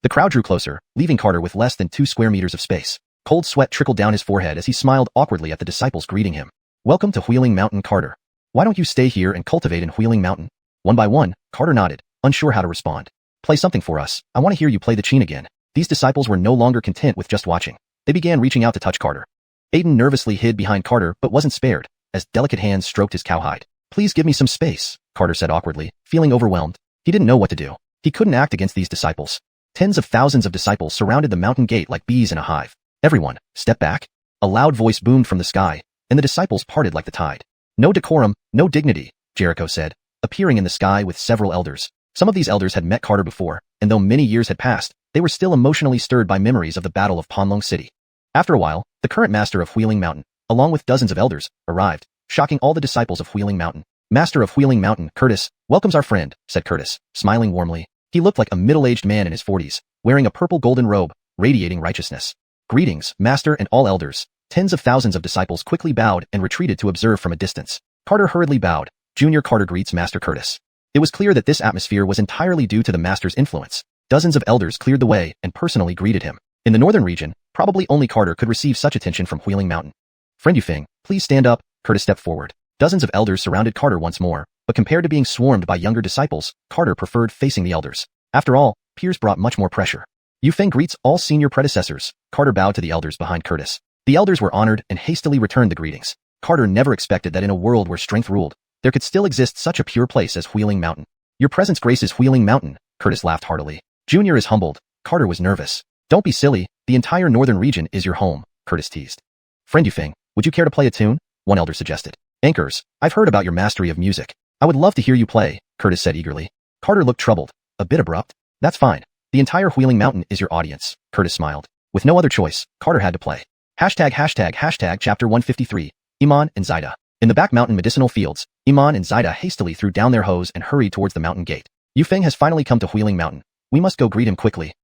The crowd drew closer, leaving Carter with less than 2 square meters of space. Cold sweat trickled down his forehead as he smiled awkwardly at the disciples greeting him. Welcome to Wheeling Mountain, Carter. Why don't you stay here and cultivate in Wheeling Mountain? One by one, Carter nodded, unsure how to respond. Play something for us. I want to hear you play the chin again. These disciples were no longer content with just watching. They began reaching out to touch Carter. Aiden nervously hid behind Carter but wasn't spared, as delicate hands stroked his cowhide. Please give me some space, Carter said awkwardly, feeling overwhelmed. He didn't know what to do. He couldn't act against these disciples. Tens of thousands of disciples surrounded the mountain gate like bees in a hive. Everyone, step back. A loud voice boomed from the sky, and the disciples parted like the tide. No decorum, no dignity, Jericho said, appearing in the sky with several elders. Some of these elders had met Carter before, and though many years had passed, they were still emotionally stirred by memories of the Battle of Panlong City. After a while, the current master of Wheeling Mountain, along with dozens of elders, arrived, shocking all the disciples of Wheeling Mountain. Master of Wheeling Mountain, Curtis, welcomes our friend, said Curtis, smiling warmly. He looked like a middle-aged man in his 40s, wearing a purple golden robe, radiating righteousness. Greetings, master and all elders. Tens of thousands of disciples quickly bowed and retreated to observe from a distance. Carter hurriedly bowed. Junior Carter greets Master Curtis. It was clear that this atmosphere was entirely due to the master's influence. Dozens of elders cleared the way and personally greeted him. In the northern region, probably only Carter could receive such attention from Wheeling Mountain. Friend Yufeng, please stand up. Curtis stepped forward. Dozens of elders surrounded Carter once more, but compared to being swarmed by younger disciples, Carter preferred facing the elders. After all, peers brought much more pressure. Yufeng greets all senior predecessors. Carter bowed to the elders behind Curtis. The elders were honored and hastily returned the greetings. Carter never expected that in a world where strength ruled, there could still exist such a pure place as Wheeling Mountain. Your presence graces Wheeling Mountain, Curtis laughed heartily. Junior is humbled. Carter was nervous. Don't be silly, the entire northern region is your home, Curtis teased. Friend Yufeng, would you care to play a tune? One elder suggested. Anchors, I've heard about your mastery of music. I would love to hear you play, Curtis said eagerly. Carter looked troubled. A bit abrupt. That's fine. The entire Wheeling Mountain is your audience, Curtis smiled. With no other choice, Carter had to play. Hashtag chapter 153, Iman and Zaida. In the back mountain medicinal fields, Iman and Zaida hastily threw down their hoes and hurried towards the mountain gate. Yufeng has finally come to Wheeling Mountain. We must go greet him quickly.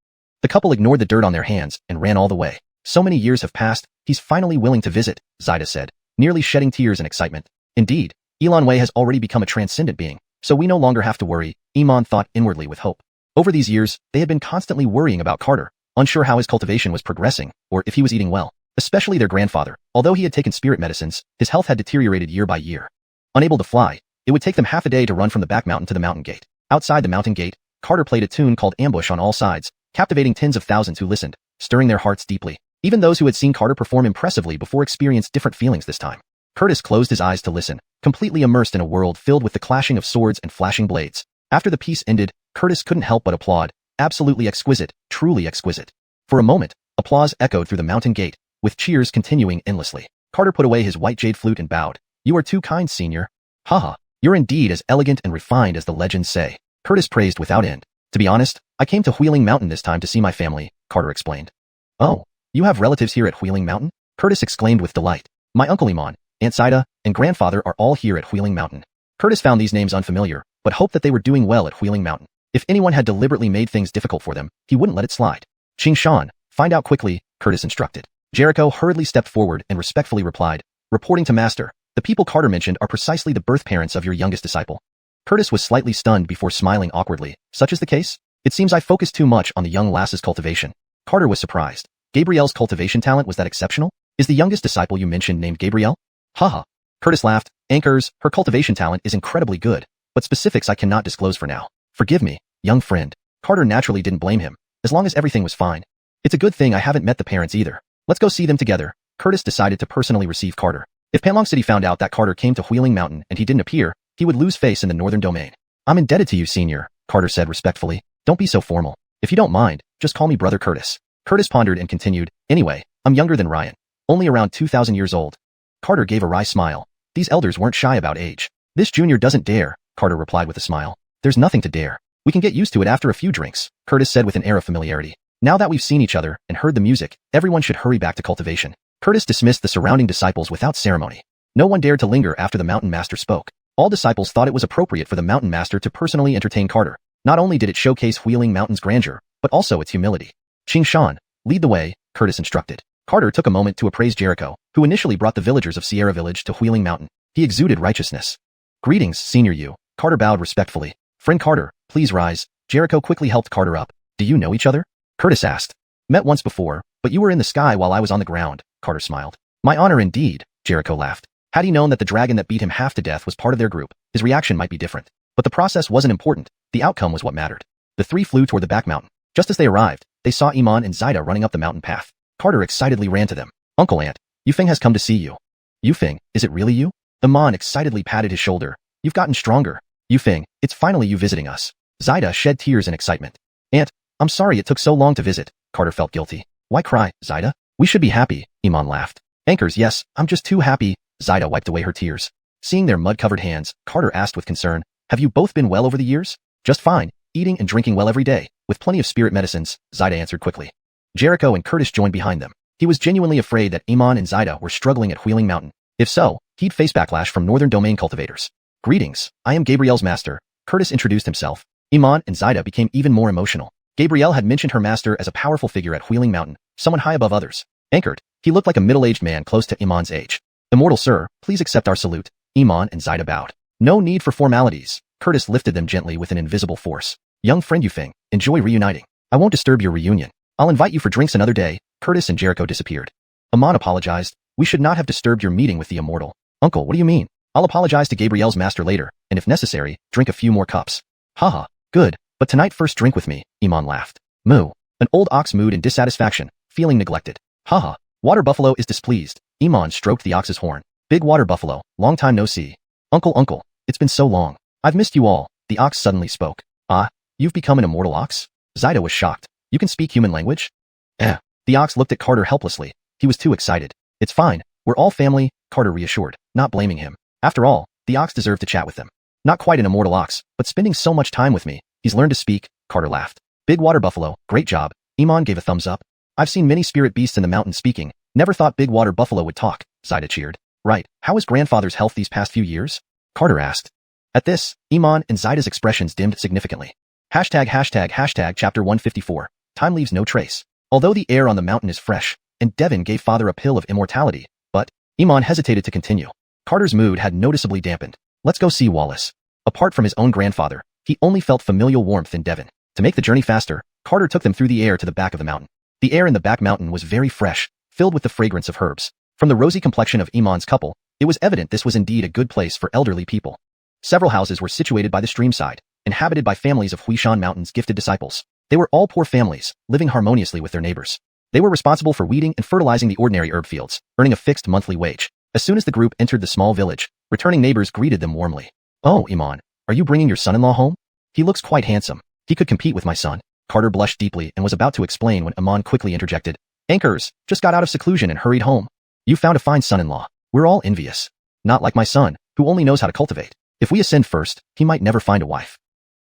The couple ignored the dirt on their hands and ran all the way. So many years have passed, he's finally willing to visit, Zaida said, nearly shedding tears in excitement. Indeed, Elan Wei has already become a transcendent being, so we no longer have to worry, Iman thought inwardly with hope. Over these years, they had been constantly worrying about Carter, unsure how his cultivation was progressing, or if he was eating well. Especially their grandfather. Although he had taken spirit medicines, his health had deteriorated year by year. Unable to fly, it would take them half a day to run from the back mountain to the mountain gate. Outside the mountain gate, Carter played a tune called Ambush on all sides, captivating tens of thousands who listened, stirring their hearts deeply. Even those who had seen Carter perform impressively before experienced different feelings this time. Curtis closed his eyes to listen, completely immersed in a world filled with the clashing of swords and flashing blades. After the piece ended, Curtis couldn't help but applaud. Absolutely exquisite, truly exquisite. For a moment, applause echoed through the mountain gate, with cheers continuing endlessly. Carter put away his white jade flute and bowed. You are too kind, senior. Haha, you're indeed as elegant and refined as the legends say. Curtis praised without end. To be honest, I came to Wheeling Mountain this time to see my family, Carter explained. Oh, you have relatives here at Wheeling Mountain? Curtis exclaimed with delight. My uncle Iman, Aunt Zaida, and grandfather are all here at Wheeling Mountain. Curtis found these names unfamiliar, but hoped that they were doing well at Wheeling Mountain. If anyone had deliberately made things difficult for them, he wouldn't let it slide. Xianxia, find out quickly, Curtis instructed. Jericho hurriedly stepped forward and respectfully replied, reporting to Master, the people Carter mentioned are precisely the birth parents of your youngest disciple. Curtis was slightly stunned before smiling awkwardly. Such is the case? It seems I focused too much on the young lass's cultivation. Carter was surprised. Gabrielle's cultivation talent was that exceptional? Is the youngest disciple you mentioned named Gabrielle? Haha. Curtis laughed. Anchors, her cultivation talent is incredibly good, but specifics I cannot disclose for now. Forgive me, young friend. Carter naturally didn't blame him, as long as everything was fine. It's a good thing I haven't met the parents either. Let's go see them together. Curtis decided to personally receive Carter. If Panlong City found out that Carter came to Wheeling Mountain and he didn't appear, he would lose face in the northern domain. I'm indebted to you, senior, Carter said respectfully. Don't be so formal. If you don't mind, just call me Brother Curtis. Curtis pondered and continued, anyway, I'm younger than Ryan. Only around 2,000 years old. Carter gave a wry smile. These elders weren't shy about age. This junior doesn't dare, Carter replied with a smile. There's nothing to dare. We can get used to it after a few drinks, Curtis said with an air of familiarity. Now that we've seen each other and heard the music, everyone should hurry back to Cultivation. Curtis dismissed the surrounding disciples without ceremony. No one dared to linger after the Mountain Master spoke. All disciples thought it was appropriate for the Mountain Master to personally entertain Carter. Not only did it showcase Wheeling Mountain's grandeur, but also its humility. Xianxia, lead the way, Curtis instructed. Carter took a moment to appraise Jericho, who initially brought the villagers of Sierra Village to Wheeling Mountain. He exuded righteousness. Greetings, Senior You. Carter bowed respectfully. Friend Carter, please rise. Jericho quickly helped Carter up. Do you know each other? Curtis asked. Met once before, but you were in the sky while I was on the ground, Carter smiled. My honor indeed, Jericho laughed. Had he known that the dragon that beat him half to death was part of their group, his reaction might be different. But the process wasn't important. The outcome was what mattered. The three flew toward the back mountain. Just as they arrived, they saw Iman and Zaida running up the mountain path. Carter excitedly ran to them. Uncle Aunt, Yufeng has come to see you. Yufeng, is it really you? Iman excitedly patted his shoulder. You've gotten stronger. Yufeng, it's finally you visiting us. Zaida shed tears in excitement. Aunt, I'm sorry it took so long to visit. Carter felt guilty. Why cry, Zaida? We should be happy, Iman laughed. Anchors, yes, I'm just too happy. Zaida wiped away her tears. Seeing their mud-covered hands, Carter asked with concern, have you both been well over the years? Just fine, eating and drinking well every day, with plenty of spirit medicines, Zaida answered quickly. Jericho and Curtis joined behind them. He was genuinely afraid that Iman and Zaida were struggling at Wheeling Mountain. If so, he'd face backlash from Northern Domain cultivators. Greetings, I am Gabrielle's master. Curtis introduced himself. Iman and Zaida became even more emotional. Gabrielle had mentioned her master as a powerful figure at Wheeling Mountain, someone high above others. Anchored, he looked like a middle-aged man close to Iman's age. Immortal sir, please accept our salute. Iman and Zaida bowed. No need for formalities. Curtis lifted them gently with an invisible force. Young friend Yufeng, enjoy reuniting. I won't disturb your reunion. I'll invite you for drinks another day. Curtis and Jericho disappeared. Iman apologized. We should not have disturbed your meeting with the immortal. Uncle, what do you mean? I'll apologize to Gabrielle's master later, and if necessary, drink a few more cups. Haha, good, but tonight first drink with me, Iman laughed. Moo. An old ox mooed in dissatisfaction, feeling neglected. Haha, Water Buffalo is displeased. Iman stroked the ox's horn. Big Water Buffalo, long time no see. Uncle, it's been so long. I've missed you all. The ox suddenly spoke. Ah, you've become an immortal ox? Zaida was shocked. You can speak human language? The ox looked at Carter helplessly. He was too excited. It's fine. We're all family, Carter reassured, not blaming him. After all, the ox deserved to chat with them. Not quite an immortal ox, but spending so much time with me. He's learned to speak, Carter laughed. Big Water Buffalo, great job. Iman gave a thumbs up. I've seen many spirit beasts in the mountain speaking. Never thought Big Water Buffalo would talk, Zaida cheered. Right, how is grandfather's health these past few years? Carter asked. At this, Iman and Zaida's expressions dimmed significantly. Hashtag chapter 154. Time leaves no trace. Although the air on the mountain is fresh, and Devin gave father a pill of immortality, but Iman hesitated to continue. Carter's mood had noticeably dampened. Let's go see Wallace. Apart from his own grandfather, he only felt familial warmth in Devin. To make the journey faster, Carter took them through the air to the back of the mountain. The air in the back mountain was very fresh, filled with the fragrance of herbs. From the rosy complexion of Iman's couple, it was evident this was indeed a good place for elderly people. Several houses were situated by the streamside, inhabited by families of Huishan Mountain's gifted disciples. They were all poor families, living harmoniously with their neighbors. They were responsible for weeding and fertilizing the ordinary herb fields, earning a fixed monthly wage. As soon as the group entered the small village, returning neighbors greeted them warmly. Oh, Iman, are you bringing your son-in-law home? He looks quite handsome. He could compete with my son. Carter blushed deeply and was about to explain when Iman quickly interjected. Anchors, just got out of seclusion and hurried home. You found a fine son-in-law. We're all envious. Not like my son, who only knows how to cultivate. If we ascend first, he might never find a wife.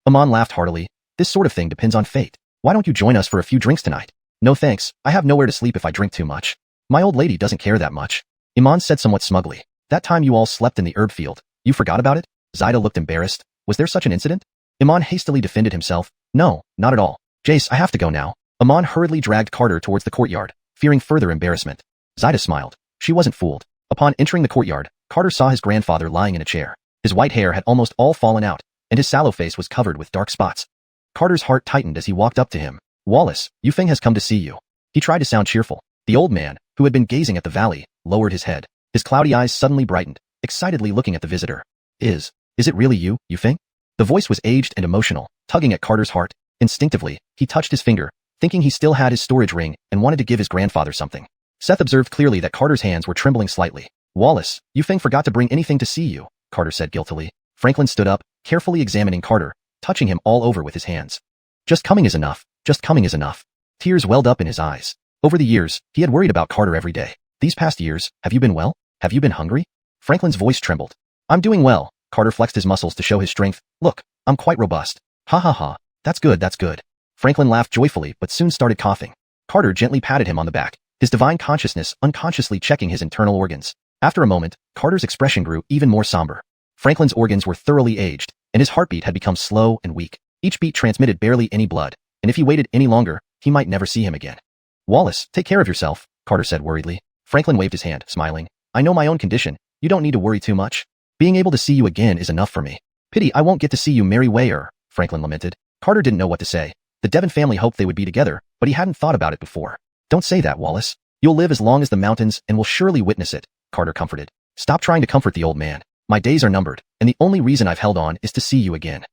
Iman laughed heartily. This sort of thing depends on fate. Why don't you join us for a few drinks tonight? No thanks, I have nowhere to sleep if I drink too much. My old lady doesn't care that much. Iman said somewhat smugly. That time you all slept in the herb field, you forgot about it? Zaida looked embarrassed. Was there such an incident? Iman hastily defended himself. No, not at all. Jace, I have to go now. Iman hurriedly dragged Carter towards the courtyard, fearing further embarrassment. Zaida smiled. She wasn't fooled. Upon entering the courtyard, Carter saw his grandfather lying in a chair. His white hair had almost all fallen out, and his sallow face was covered with dark spots. Carter's heart tightened as he walked up to him. Wallace, Yufeng has come to see you. He tried to sound cheerful. The old man, who had been gazing at the valley, lowered his head. His cloudy eyes suddenly brightened, excitedly looking at the visitor. Is it really you, Yufeng? The voice was aged and emotional, tugging at Carter's heart. Instinctively, he touched his finger, thinking he still had his storage ring and wanted to give his grandfather something. Seth observed clearly that Carter's hands were trembling slightly. Wallace, Yufeng forgot to bring anything to see you, Carter said guiltily. Franklin stood up, carefully examining Carter, touching him all over with his hands. Just coming is enough. Just coming is enough. Tears welled up in his eyes. Over the years, he had worried about Carter every day. These past years, have you been well? Have you been hungry? Franklin's voice trembled. I'm doing well. Carter flexed his muscles to show his strength. Look, I'm quite robust. Ha ha ha. That's good, that's good. Franklin laughed joyfully but soon started coughing. Carter gently patted him on the back, his divine consciousness unconsciously checking his internal organs. After a moment, Carter's expression grew even more somber. Franklin's organs were thoroughly aged, and his heartbeat had become slow and weak. Each beat transmitted barely any blood, and if he waited any longer, he might never see him again. Wallace, take care of yourself, Carter said worriedly. Franklin waved his hand, smiling. I know my own condition. You don't need to worry too much. Being able to see you again is enough for me. Pity I won't get to see you marry Wayer, Franklin lamented. Carter didn't know what to say. The Devon family hoped they would be together, but he hadn't thought about it before. Don't say that, Wallace. You'll live as long as the mountains and will surely witness it, Carter comforted. Stop trying to comfort the old man. My days are numbered, and the only reason I've held on is to see you again.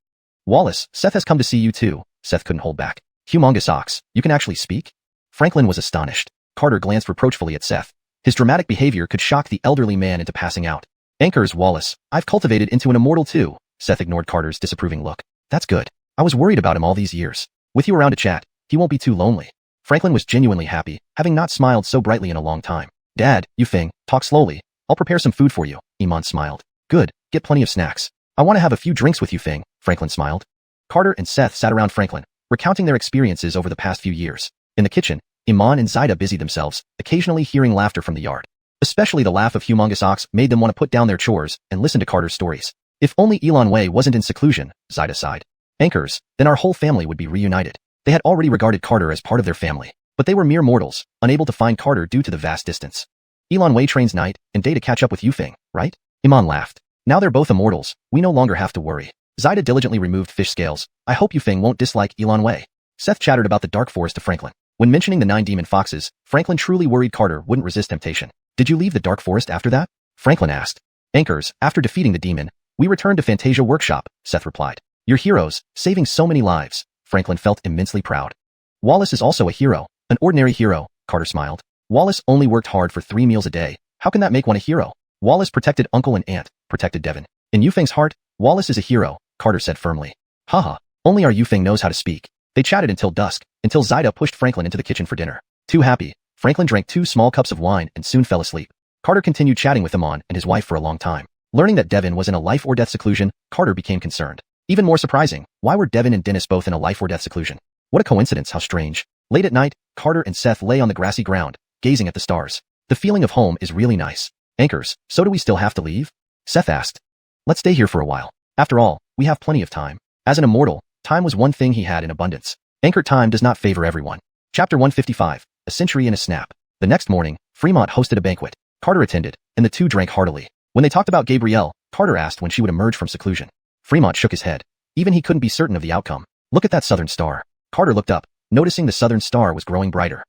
Wallace, Seth has come to see you too, Seth couldn't hold back. Humongous ox, you can actually speak? Franklin was astonished. Carter glanced reproachfully at Seth. His dramatic behavior could shock the elderly man into passing out. Anchors, Wallace, I've cultivated into an immortal too. Seth ignored Carter's disapproving look. That's good. I was worried about him all these years. With you around to chat, he won't be too lonely. Franklin was genuinely happy, having not smiled so brightly in a long time. Dad, Yufeng, talk slowly. I'll prepare some food for you, Iman smiled. Good, get plenty of snacks. I want to have a few drinks with Yufeng, Franklin smiled. Carter and Seth sat around Franklin, recounting their experiences over the past few years. In the kitchen, Iman and Zaida busied themselves, occasionally hearing laughter from the yard. Especially the laugh of Humongous Ox made them want to put down their chores and listen to Carter's stories. If only Elan Wei wasn't in seclusion, Zaida sighed. Anchors, then our whole family would be reunited. They had already regarded Carter as part of their family, but they were mere mortals, unable to find Carter due to the vast distance. Elan Wei trains night and day to catch up with Yufeng, right? Iman laughed. Now they're both immortals, we no longer have to worry. Zaida diligently removed fish scales. I hope Yufeng won't dislike Elan Wei. Seth chattered about the dark forest to Franklin. When mentioning the 9 demon foxes, Franklin truly worried Carter wouldn't resist temptation. Did you leave the dark forest after that? Franklin asked. Anchors, after defeating the demon, we returned to Fantasia Workshop, Seth replied. You're heroes, saving so many lives. Franklin felt immensely proud. Wallace is also a hero, an ordinary hero, Carter smiled. Wallace only worked hard for 3 meals a day. How can that make one a hero? Wallace protected uncle and aunt, protected Devon. In Yufeng's heart, Wallace is a hero, Carter said firmly. Haha, only our Yufeng knows how to speak. They chatted until dusk, until Zaida pushed Franklin into the kitchen for dinner. Too happy, Franklin drank 2 small cups of wine and soon fell asleep. Carter continued chatting with Iman and his wife for a long time. Learning that Devon was in a life or death seclusion, Carter became concerned. Even more surprising, why were Devon and Dennis both in a life or death seclusion? What a coincidence, how strange. Late at night, Carter and Seth lay on the grassy ground, gazing at the stars. The feeling of home is really nice. Anchors, so do we still have to leave? Seth asked. Let's stay here for a while. After all, we have plenty of time. As an immortal, time was one thing he had in abundance. Anchored time does not favor everyone. Chapter 155, A Century in a Snap. The next morning, Fremont hosted a banquet. Carter attended, and the two drank heartily. When they talked about Gabrielle, Carter asked when she would emerge from seclusion. Fremont shook his head. Even he couldn't be certain of the outcome. Look at that southern star. Carter looked up, noticing the southern star was growing brighter.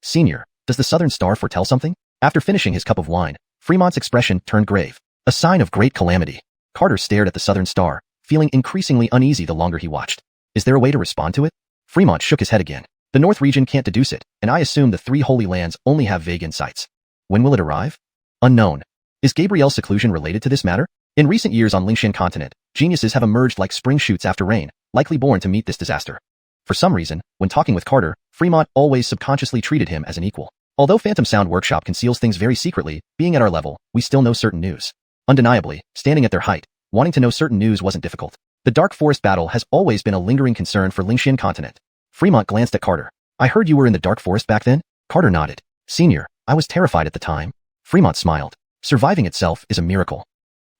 Senior, does the southern star foretell something? After finishing his cup of wine, Fremont's expression turned grave. A sign of great calamity. Carter stared at the southern star, feeling increasingly uneasy the longer he watched. Is there a way to respond to it? Fremont shook his head again. The North region can't deduce it, and I assume the 3 Holy Lands only have vague insights. When will it arrive? Unknown. Is Gabrielle's seclusion related to this matter? In recent years on Lingshan continent, geniuses have emerged like spring shoots after rain, likely born to meet this disaster. For some reason, when talking with Carter, Fremont always subconsciously treated him as an equal. Although Phantom Sound Workshop conceals things very secretly, being at our level, we still know certain news. Undeniably, standing at their height, wanting to know certain news wasn't difficult. The Dark Forest battle has always been a lingering concern for Lingshan continent. Fremont glanced at Carter. I heard you were in the Dark Forest back then? Carter nodded. Senior, I was terrified at the time. Fremont smiled. Surviving itself is a miracle.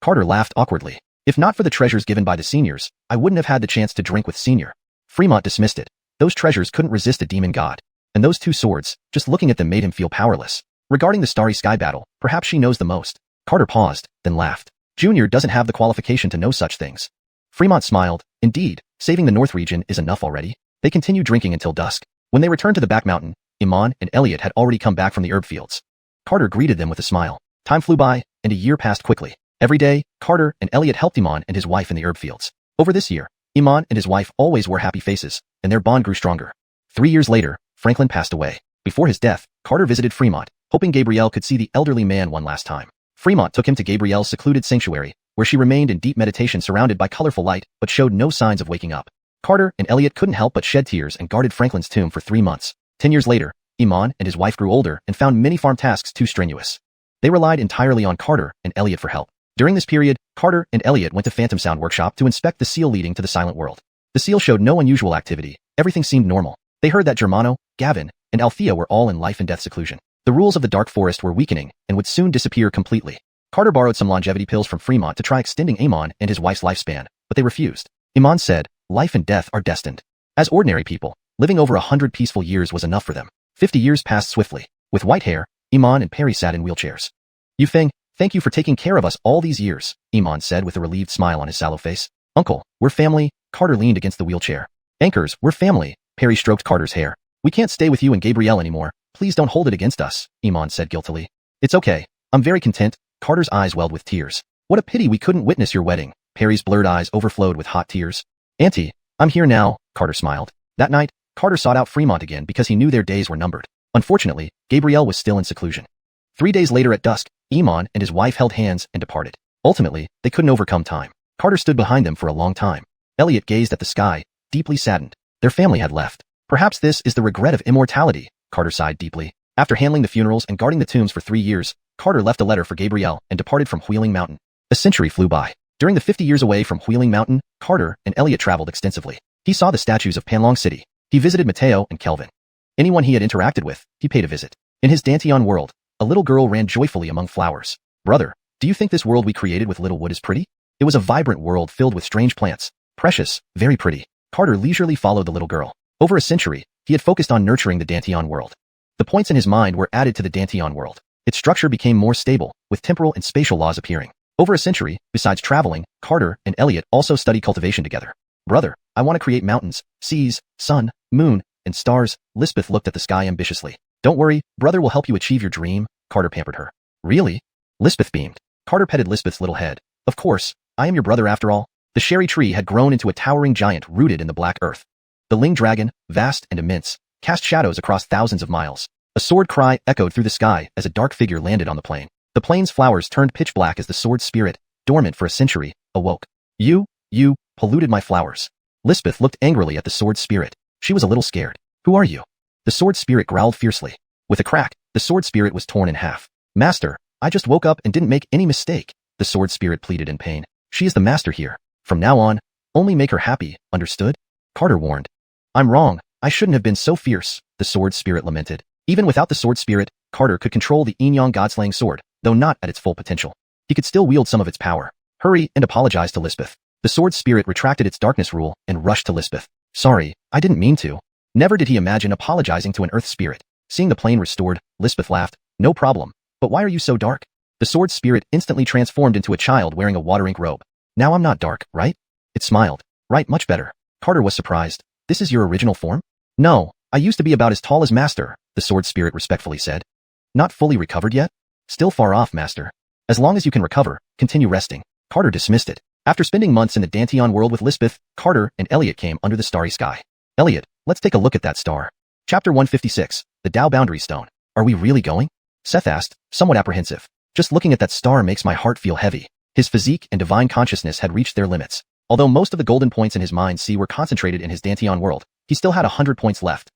Carter laughed awkwardly. If not for the treasures given by the seniors, I wouldn't have had the chance to drink with Senior. Fremont dismissed it. Those treasures couldn't resist a demon god. And those 2 swords, just looking at them made him feel powerless. Regarding the Starry Sky battle, perhaps she knows the most. Carter paused, then laughed. Junior doesn't have the qualification to know such things. Fremont smiled. Indeed, saving the North region is enough already. They continued drinking until dusk. When they returned to the back mountain, Iman and Elliot had already come back from the herb fields. Carter greeted them with a smile. Time flew by, and a year passed quickly. Every day, Carter and Elliot helped Iman and his wife in the herb fields. Over this year, Iman and his wife always wore happy faces, and their bond grew stronger. 3 years later, Franklin passed away. Before his death, Carter visited Fremont, hoping Gabrielle could see the elderly man one last time. Fremont took him to Gabrielle's secluded sanctuary, where she remained in deep meditation surrounded by colorful light, but showed no signs of waking up. Carter and Elliot couldn't help but shed tears and guarded Franklin's tomb for 3 months. 10 years later, Iman and his wife grew older and found many farm tasks too strenuous. They relied entirely on Carter and Elliot for help. During this period, Carter and Elliot went to Phantom Sound Workshop to inspect the seal leading to the Silent World. The seal showed no unusual activity. Everything seemed normal. They heard that Germano, Gavin, and Althea were all in life and death seclusion. The rules of the Dark Forest were weakening and would soon disappear completely. Carter borrowed some longevity pills from Fremont to try extending Amon and his wife's lifespan, but they refused. Amon said, life and death are destined. As ordinary people, living over 100 peaceful years was enough for them. 50 years passed swiftly. With white hair, Amon and Perry sat in wheelchairs. Yufeng, thank you for taking care of us all these years, Amon said with a relieved smile on his sallow face. Uncle, we're family. Carter leaned against the wheelchair. Anchors, we're family. Perry stroked Carter's hair. We can't stay with you and Gabrielle anymore. Please don't hold it against us, Amon said guiltily. It's okay. I'm very content. Carter's eyes welled with tears. What a pity we couldn't witness your wedding. Perry's blurred eyes overflowed with hot tears. Auntie, I'm here now, Carter smiled. That night, Carter sought out Fremont again because he knew their days were numbered. Unfortunately, Gabrielle was still in seclusion. 3 days later at dusk, Amon and his wife held hands and departed. Ultimately, they couldn't overcome time. Carter stood behind them for a long time. Elliot gazed at the sky, deeply saddened. Their family had left. Perhaps this is the regret of immortality, Carter sighed deeply. After handling the funerals and guarding the tombs for 3 years, Carter left a letter for Gabrielle and departed from Wheeling Mountain. A century flew by. During the 50 years away from Wheeling Mountain, Carter and Elliot traveled extensively. He saw the statues of Panlong City. He visited Mateo and Kelvin. Anyone he had interacted with, he paid a visit. In his Danteon world, a little girl ran joyfully among flowers. Brother, do you think this world we created with Littlewood is pretty? It was a vibrant world filled with strange plants. Precious, very pretty. Carter leisurely followed the little girl. Over a century, he had focused on nurturing the Danteon world. The points in his mind were added to the Danteon world. Its structure became more stable, with temporal and spatial laws appearing. Over a century, besides traveling, Carter and Elliot also studied cultivation together. Brother, I want to create mountains, seas, sun, moon, and stars. Lisbeth looked at the sky ambitiously. Don't worry, brother will help you achieve your dream, Carter pampered her. Really? Lisbeth beamed. Carter petted Lisbeth's little head. Of course, I am your brother after all. The cherry tree had grown into a towering giant rooted in the black earth. The Ling dragon, vast and immense, cast shadows across thousands of miles. A sword cry echoed through the sky as a dark figure landed on the plain. The plain's flowers turned pitch black as the sword spirit, dormant for a century, awoke. You polluted my flowers. Lisbeth looked angrily at the sword spirit. She was a little scared. Who are you? The sword spirit growled fiercely. With a crack, the sword spirit was torn in half. Master, I just woke up and didn't make any mistake, the sword spirit pleaded in pain. She is the master here. From now on, only make her happy, understood? Carter warned. I'm wrong. I shouldn't have been so fierce, the sword spirit lamented. Even without the sword spirit, Carter could control the Enyang God-slaying sword, though not at its full potential. He could still wield some of its power. Hurry and apologize to Lisbeth. The sword spirit retracted its darkness rule and rushed to Lisbeth. Sorry, I didn't mean to. Never did he imagine apologizing to an earth spirit. Seeing the plane restored, Lisbeth laughed. No problem. But why are you so dark? The sword spirit instantly transformed into a child wearing a water-ink robe. Now I'm not dark, right? It smiled. Right, much better. Carter was surprised. This is your original form? No, I used to be about as tall as Master, the sword spirit respectfully said. Not fully recovered yet? Still far off, Master. As long as you can recover, continue resting. Carter dismissed it. After spending months in the Danteon world with Lisbeth, Carter and Elliot came under the starry sky. Elliot, let's take a look at that star. Chapter 156, the Tao Boundary Stone. Are we really going? Seth asked, somewhat apprehensive. Just looking at that star makes my heart feel heavy. His physique and divine consciousness had reached their limits. Although most of the golden points in his mind were concentrated in his Danteon world, he still had 100 points left.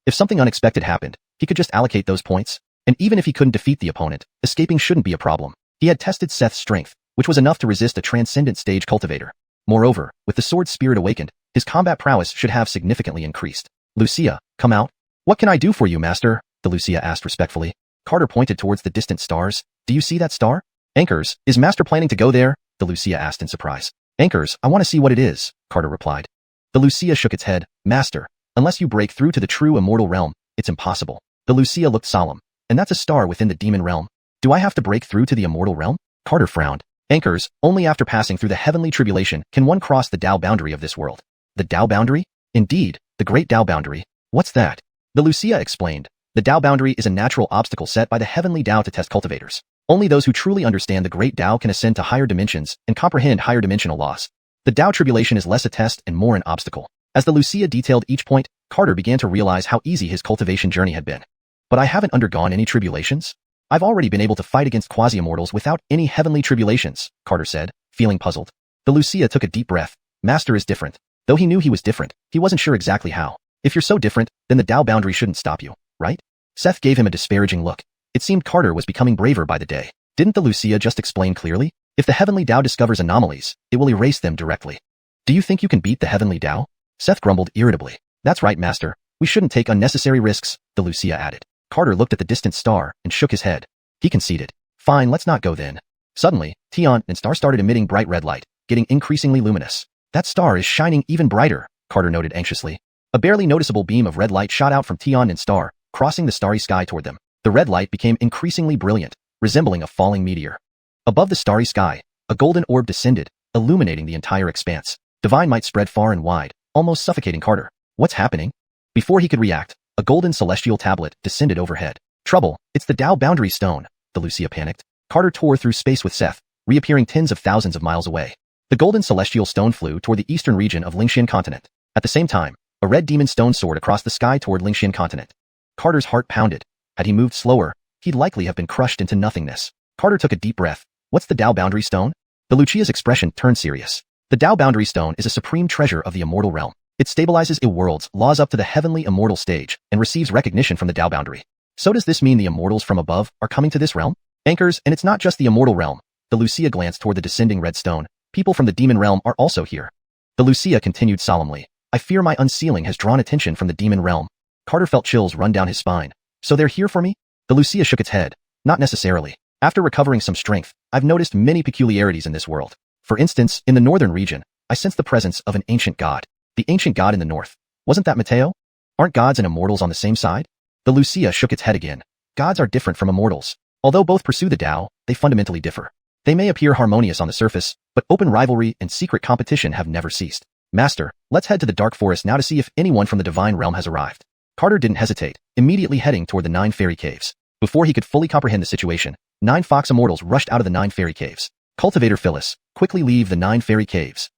If something unexpected happened, he could just allocate those points. And even if he couldn't defeat the opponent, escaping shouldn't be a problem. He had tested Seth's strength, which was enough to resist a transcendent stage cultivator. Moreover, with the sword spirit awakened, his combat prowess should have significantly increased. Lucia, come out. What can I do for you, Master? The Lucia asked respectfully. Carter pointed towards the distant stars. Do you see that star? Anchors, is Master planning to go there? The Lucia asked in surprise. Anchors, I want to see what it is, Carter replied. The Lucia shook its head. Master, unless you break through to the true immortal realm, it's impossible. The Lucia looked solemn. And that's a star within the demon realm. Do I have to break through to the immortal realm? Carter frowned. Anchors, only after passing through the heavenly tribulation can one cross the Tao boundary of this world. The Tao boundary? Indeed, the great Tao boundary. What's that? The Lucia explained. The Tao boundary is a natural obstacle set by the heavenly Tao to test cultivators. Only those who truly understand the great Tao can ascend to higher dimensions and comprehend higher dimensional laws. The Tao tribulation is less a test and more an obstacle. As the Lucia detailed each point, Carter began to realize how easy his cultivation journey had been. But I haven't undergone any tribulations. I've already been able to fight against quasi-immortals without any heavenly tribulations, Carter said, feeling puzzled. The Lucia took a deep breath. Master is different. Though he knew he was different, he wasn't sure exactly how. If you're so different, then the Tao boundary shouldn't stop you, right? Seth gave him a disparaging look. It seemed Carter was becoming braver by the day. Didn't the Lucia just explain clearly? If the Heavenly Tao discovers anomalies, it will erase them directly. Do you think you can beat the Heavenly Tao? Seth grumbled irritably. That's right, Master. We shouldn't take unnecessary risks, the Wuxia added. Carter looked at the distant star and shook his head. He conceded. Fine, let's not go then. Suddenly, Tian and star started emitting bright red light, getting increasingly luminous. That star is shining even brighter, Carter noted anxiously. A barely noticeable beam of red light shot out from Tian and star, crossing the starry sky toward them. The red light became increasingly brilliant, resembling a falling meteor. Above the starry sky, a golden orb descended, illuminating the entire expanse. Divine might spread far and wide, almost suffocating Carter. What's happening? Before he could react, a golden celestial tablet descended overhead. Trouble, it's the Tao boundary stone, the Wuxia panicked. Carter tore through space with Seth, reappearing tens of thousands of miles away. The golden celestial stone flew toward the eastern region of Xianxia continent. At the same time, a red demon stone soared across the sky toward Xianxia continent. Carter's heart pounded. Had he moved slower, he'd likely have been crushed into nothingness. Carter took a deep breath. What's the Tao boundary stone? The Wuxia's expression turned serious. The Tao boundary stone is a supreme treasure of the immortal realm. It stabilizes a world's laws up to the heavenly immortal stage and receives recognition from the Tao boundary. So does this mean the immortals from above are coming to this realm? Anchors, and it's not just the immortal realm. The Wuxia glanced toward the descending red stone. People from the demon realm are also here. The Wuxia continued solemnly. I fear my unsealing has drawn attention from the demon realm. Carter felt chills run down his spine. So they're here for me? The Wuxia shook its head. Not necessarily. After recovering some strength, I've noticed many peculiarities in this world. For instance, in the northern region, I sense the presence of an ancient god. The ancient god in the north. Wasn't that Mateo? Aren't gods and immortals on the same side? The Wuxia shook its head again. Gods are different from immortals. Although both pursue the Tao, they fundamentally differ. They may appear harmonious on the surface, but open rivalry and secret competition have never ceased. Master, let's head to the dark forest now to see if anyone from the divine realm has arrived. Carter didn't hesitate, immediately heading toward the 9 fairy caves. Before he could fully comprehend the situation, 9 fox immortals rushed out of the 9 fairy caves. Cultivator Phyllis, quickly leave the 9 fairy caves.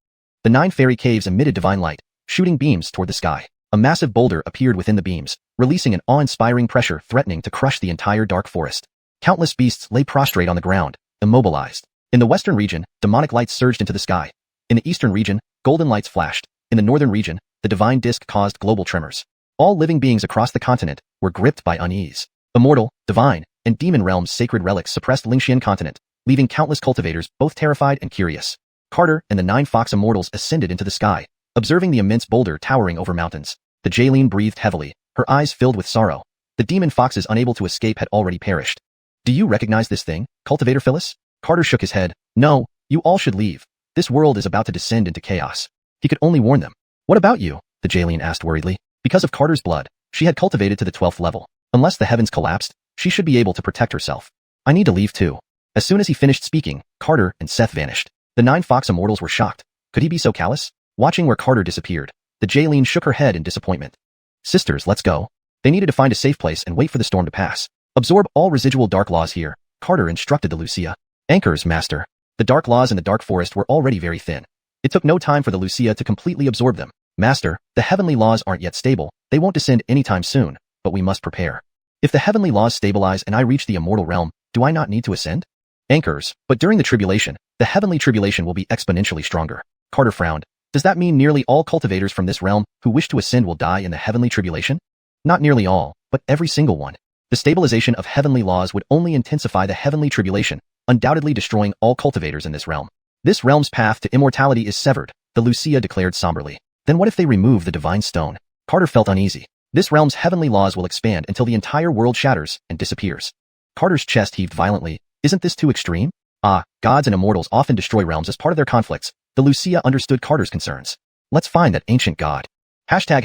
The 9 fairy caves emitted divine light, shooting beams toward the sky. A massive boulder appeared within the beams, releasing an awe-inspiring pressure threatening to crush the entire dark forest. Countless beasts lay prostrate on the ground, immobilized. In the western region, demonic lights surged into the sky. In the eastern region, golden lights flashed. In the northern region, the divine disk caused global tremors. All living beings across the continent were gripped by unease. Immortal, divine, and demon realms' sacred relics suppressed Xianxia continent, leaving countless cultivators both terrified and curious. Carter and the 9 fox immortals ascended into the sky, observing the immense boulder towering over mountains. The Jaylene breathed heavily, her eyes filled with sorrow. The demon foxes unable to escape had already perished. Do you recognize this thing, Cultivator Phyllis? Carter shook his head. No, you all should leave. This world is about to descend into chaos. He could only warn them. What about you? The Jaylene asked worriedly. Because of Carter's blood, she had cultivated to the 12th level. Unless the heavens collapsed, she should be able to protect herself. I need to leave too. As soon as he finished speaking, Carter and Seth vanished. The 9 fox immortals were shocked. Could he be so callous? Watching where Carter disappeared, the Jaylene shook her head in disappointment. Sisters, let's go. They needed to find a safe place and wait for the storm to pass. Absorb all residual dark laws here, Carter instructed the Wuxia. Anchors, Master. The dark laws in the dark forest were already very thin. It took no time for the Wuxia to completely absorb them. Master, the heavenly laws aren't yet stable. They won't descend anytime soon, but we must prepare. If the heavenly laws stabilize and I reach the immortal realm, do I not need to ascend? Anchors, but during the tribulation, the heavenly tribulation will be exponentially stronger. Carter frowned. Does that mean nearly all cultivators from this realm who wish to ascend will die in the heavenly tribulation? Not nearly all, but every single one. The stabilization of heavenly laws would only intensify the heavenly tribulation, undoubtedly destroying all cultivators in this realm. This realm's path to immortality is severed, the Wuxia declared somberly. Then what if they remove the divine stone? Carter felt uneasy. This realm's heavenly laws will expand until the entire world shatters and disappears. Carter's chest heaved violently. Isn't this too extreme? Gods and immortals often destroy realms as part of their conflicts. The Wuxia understood Carter's concerns. Let's find that ancient god. Hashtag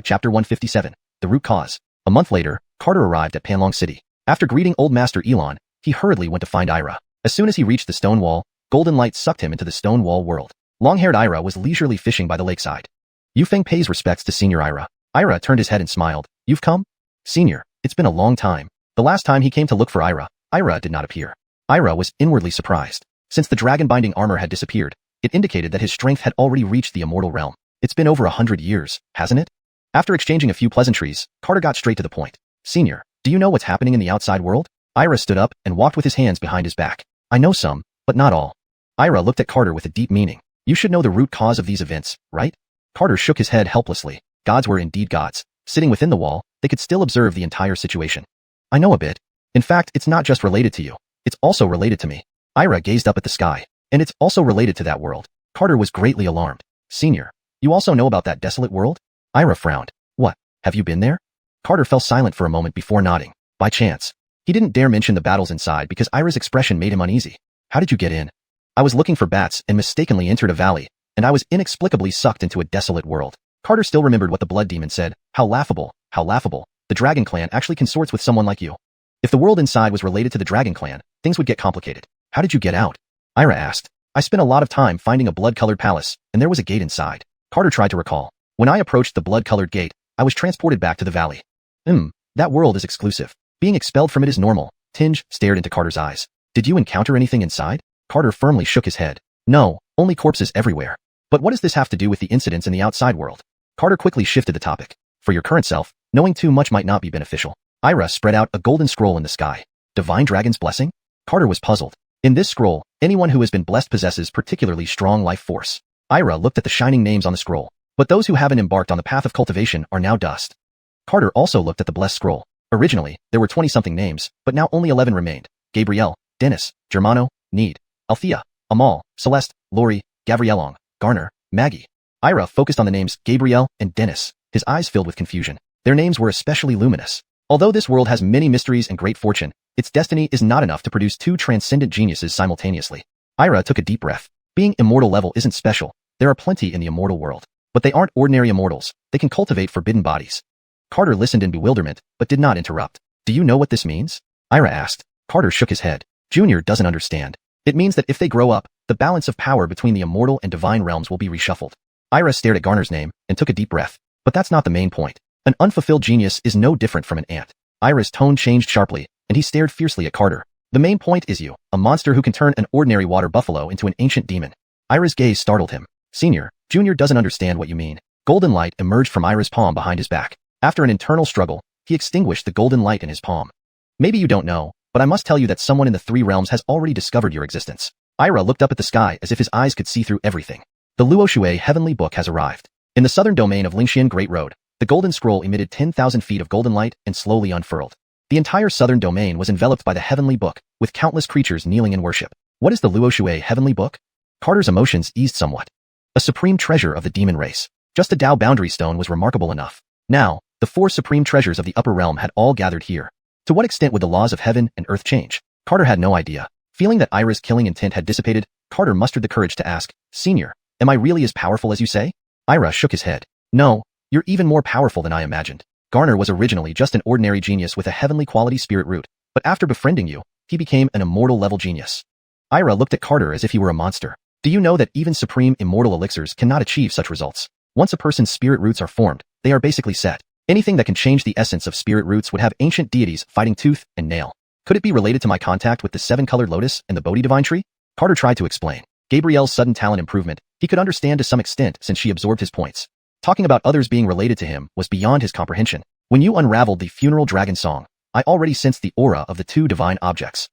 chapter 157. The root cause. A month later, Carter arrived at Panlong City. After greeting Old Master Elon, he hurriedly went to find Ira. As soon as he reached the stone wall, golden light sucked him into the stone wall world. Long-haired Ira was leisurely fishing by the lakeside. Yufeng pays respects to Senior Ira. Ira turned his head and smiled. You've come? Senior, it's been a long time. The last time he came to look for Ira did not appear. Ira was inwardly surprised. Since the dragon-binding armor had disappeared, it indicated that his strength had already reached the immortal realm. It's been over 100 years, hasn't it? After exchanging a few pleasantries, Carter got straight to the point. Senior, do you know what's happening in the outside world? Ira stood up and walked with his hands behind his back. I know some, but not all. Ira looked at Carter with a deep meaning. You should know the root cause of these events, right? Carter shook his head helplessly. Gods were indeed gods. Sitting within the wall, they could still observe the entire situation. I know a bit. In fact, it's not just related to you. It's also related to me. Ira gazed up at the sky. And it's also related to that world. Carter was greatly alarmed. Senior, you also know about that desolate world? Ira frowned. What, have you been there? Carter fell silent for a moment before nodding. By chance. He didn't dare mention the battles inside because Ira's expression made him uneasy. How did you get in? I was looking for bats and mistakenly entered a valley, and I was inexplicably sucked into a desolate world. Carter still remembered what the blood demon said. How laughable, how laughable. The dragon clan actually consorts with someone like you. If the world inside was related to the dragon clan, things would get complicated. How did you get out? Ira asked. I spent a lot of time finding a blood-colored palace, and there was a gate inside. Carter tried to recall. When I approached the blood-colored gate, I was transported back to the valley. That world is exclusive. Being expelled from it is normal. Tinge stared into Carter's eyes. Did you encounter anything inside? Carter firmly shook his head. No, only corpses everywhere. But what does this have to do with the incidents in the outside world? Carter quickly shifted the topic. For your current self, knowing too much might not be beneficial. Ira spread out a golden scroll in the sky. Divine Dragon's Blessing? Carter was puzzled. In this scroll, anyone who has been blessed possesses particularly strong life force. Ira looked at the shining names on the scroll. But those who haven't embarked on the path of cultivation are now dust. Carter also looked at the blessed scroll. Originally, there were 20-something names, but now only 11 remained. Gabrielle, Dennis, Germano, Need, Althea, Amal, Celeste, Lori, Gavrielong, Garner, Maggie. Ira focused on the names Gabrielle and Dennis, his eyes filled with confusion. Their names were especially luminous. Although this world has many mysteries and great fortune, its destiny is not enough to produce two transcendent geniuses simultaneously. Ira took a deep breath. Being immortal level isn't special. There are plenty in the immortal world. But they aren't ordinary immortals. They can cultivate forbidden bodies. Carter listened in bewilderment, but did not interrupt. Do you know what this means? Ira asked. Carter shook his head. Junior doesn't understand. It means that if they grow up, the balance of power between the immortal and divine realms will be reshuffled. Ira stared at Garner's name and took a deep breath. But that's not the main point. An unfulfilled genius is no different from an ant. Ira's tone changed sharply, and he stared fiercely at Carter. The main point is you, a monster who can turn an ordinary water buffalo into an ancient demon. Ira's gaze startled him. Senior, Junior doesn't understand what you mean. Golden light emerged from Ira's palm behind his back. After an internal struggle, he extinguished the golden light in his palm. Maybe you don't know, but I must tell you that someone in the three realms has already discovered your existence. Ira looked up at the sky as if his eyes could see through everything. The Luoshui Heavenly Book has arrived. In the southern domain of Lingxian Great Road, the golden scroll emitted 10,000 feet of golden light and slowly unfurled. The entire southern domain was enveloped by the Heavenly Book, with countless creatures kneeling in worship. What is the Luoshui Heavenly Book? Carter's emotions eased somewhat. A supreme treasure of the demon race. Just a Tao boundary stone was remarkable enough. Now, the four supreme treasures of the upper realm had all gathered here. To what extent would the laws of heaven and earth change? Carter had no idea. Feeling that Ira's killing intent had dissipated, Carter mustered the courage to ask, Senior, am I really as powerful as you say? Ira shook his head. No, you're even more powerful than I imagined. Garner was originally just an ordinary genius with a heavenly quality spirit root, but after befriending you, he became an immortal level genius. Ira looked at Carter as if he were a monster. Do you know that even supreme immortal elixirs cannot achieve such results? Once a person's spirit roots are formed, they are basically set. Anything that can change the essence of spirit roots would have ancient deities fighting tooth and nail. Could it be related to my contact with the seven-colored lotus and the Bodhi divine tree? Carter tried to explain. Gabrielle's sudden talent improvement, he could understand to some extent since she absorbed his points. Talking about others being related to him was beyond his comprehension. When you unraveled the funeral dragon song, I already sensed the aura of the two divine objects.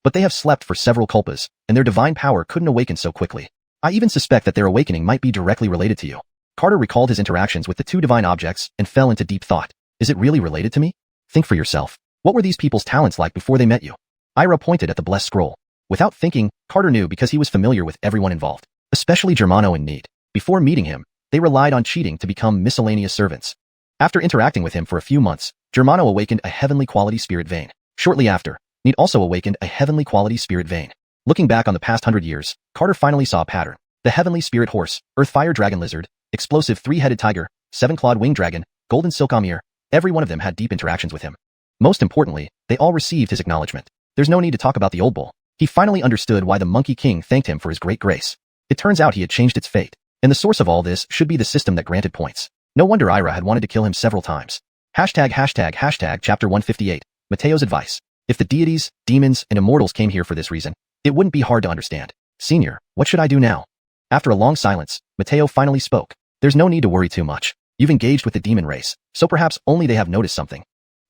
But they have slept for several kalpas, and their divine power couldn't awaken so quickly. I even suspect that their awakening might be directly related to you. Carter recalled his interactions with the two divine objects and fell into deep thought. Is it really related to me? Think for yourself. What were these people's talents like before they met you? Ira pointed at the blessed scroll. Without thinking, Carter knew because he was familiar with everyone involved, especially Germano and Need. Before meeting him, they relied on cheating to become miscellaneous servants. After interacting with him for a few months, Germano awakened a heavenly quality spirit vein. Shortly after, Need also awakened a heavenly quality spirit vein. Looking back on the past 100 years, Carter finally saw a pattern. The heavenly spirit horse, earth fire dragon lizard, explosive three-headed tiger, seven-clawed winged dragon, golden silk amir, every one of them had deep interactions with him. Most importantly, they all received his acknowledgement. There's no need to talk about the old bull. He finally understood why the Monkey King thanked him for his great grace. It turns out he had changed its fate. And the source of all this should be the system that granted points. No wonder Ira had wanted to kill him several times. Chapter 158, Mateo's advice. If the deities, demons, and immortals came here for this reason, it wouldn't be hard to understand. Senior, what should I do now? After a long silence, Mateo finally spoke. There's no need to worry too much. You've engaged with the demon race, so perhaps only they have noticed something.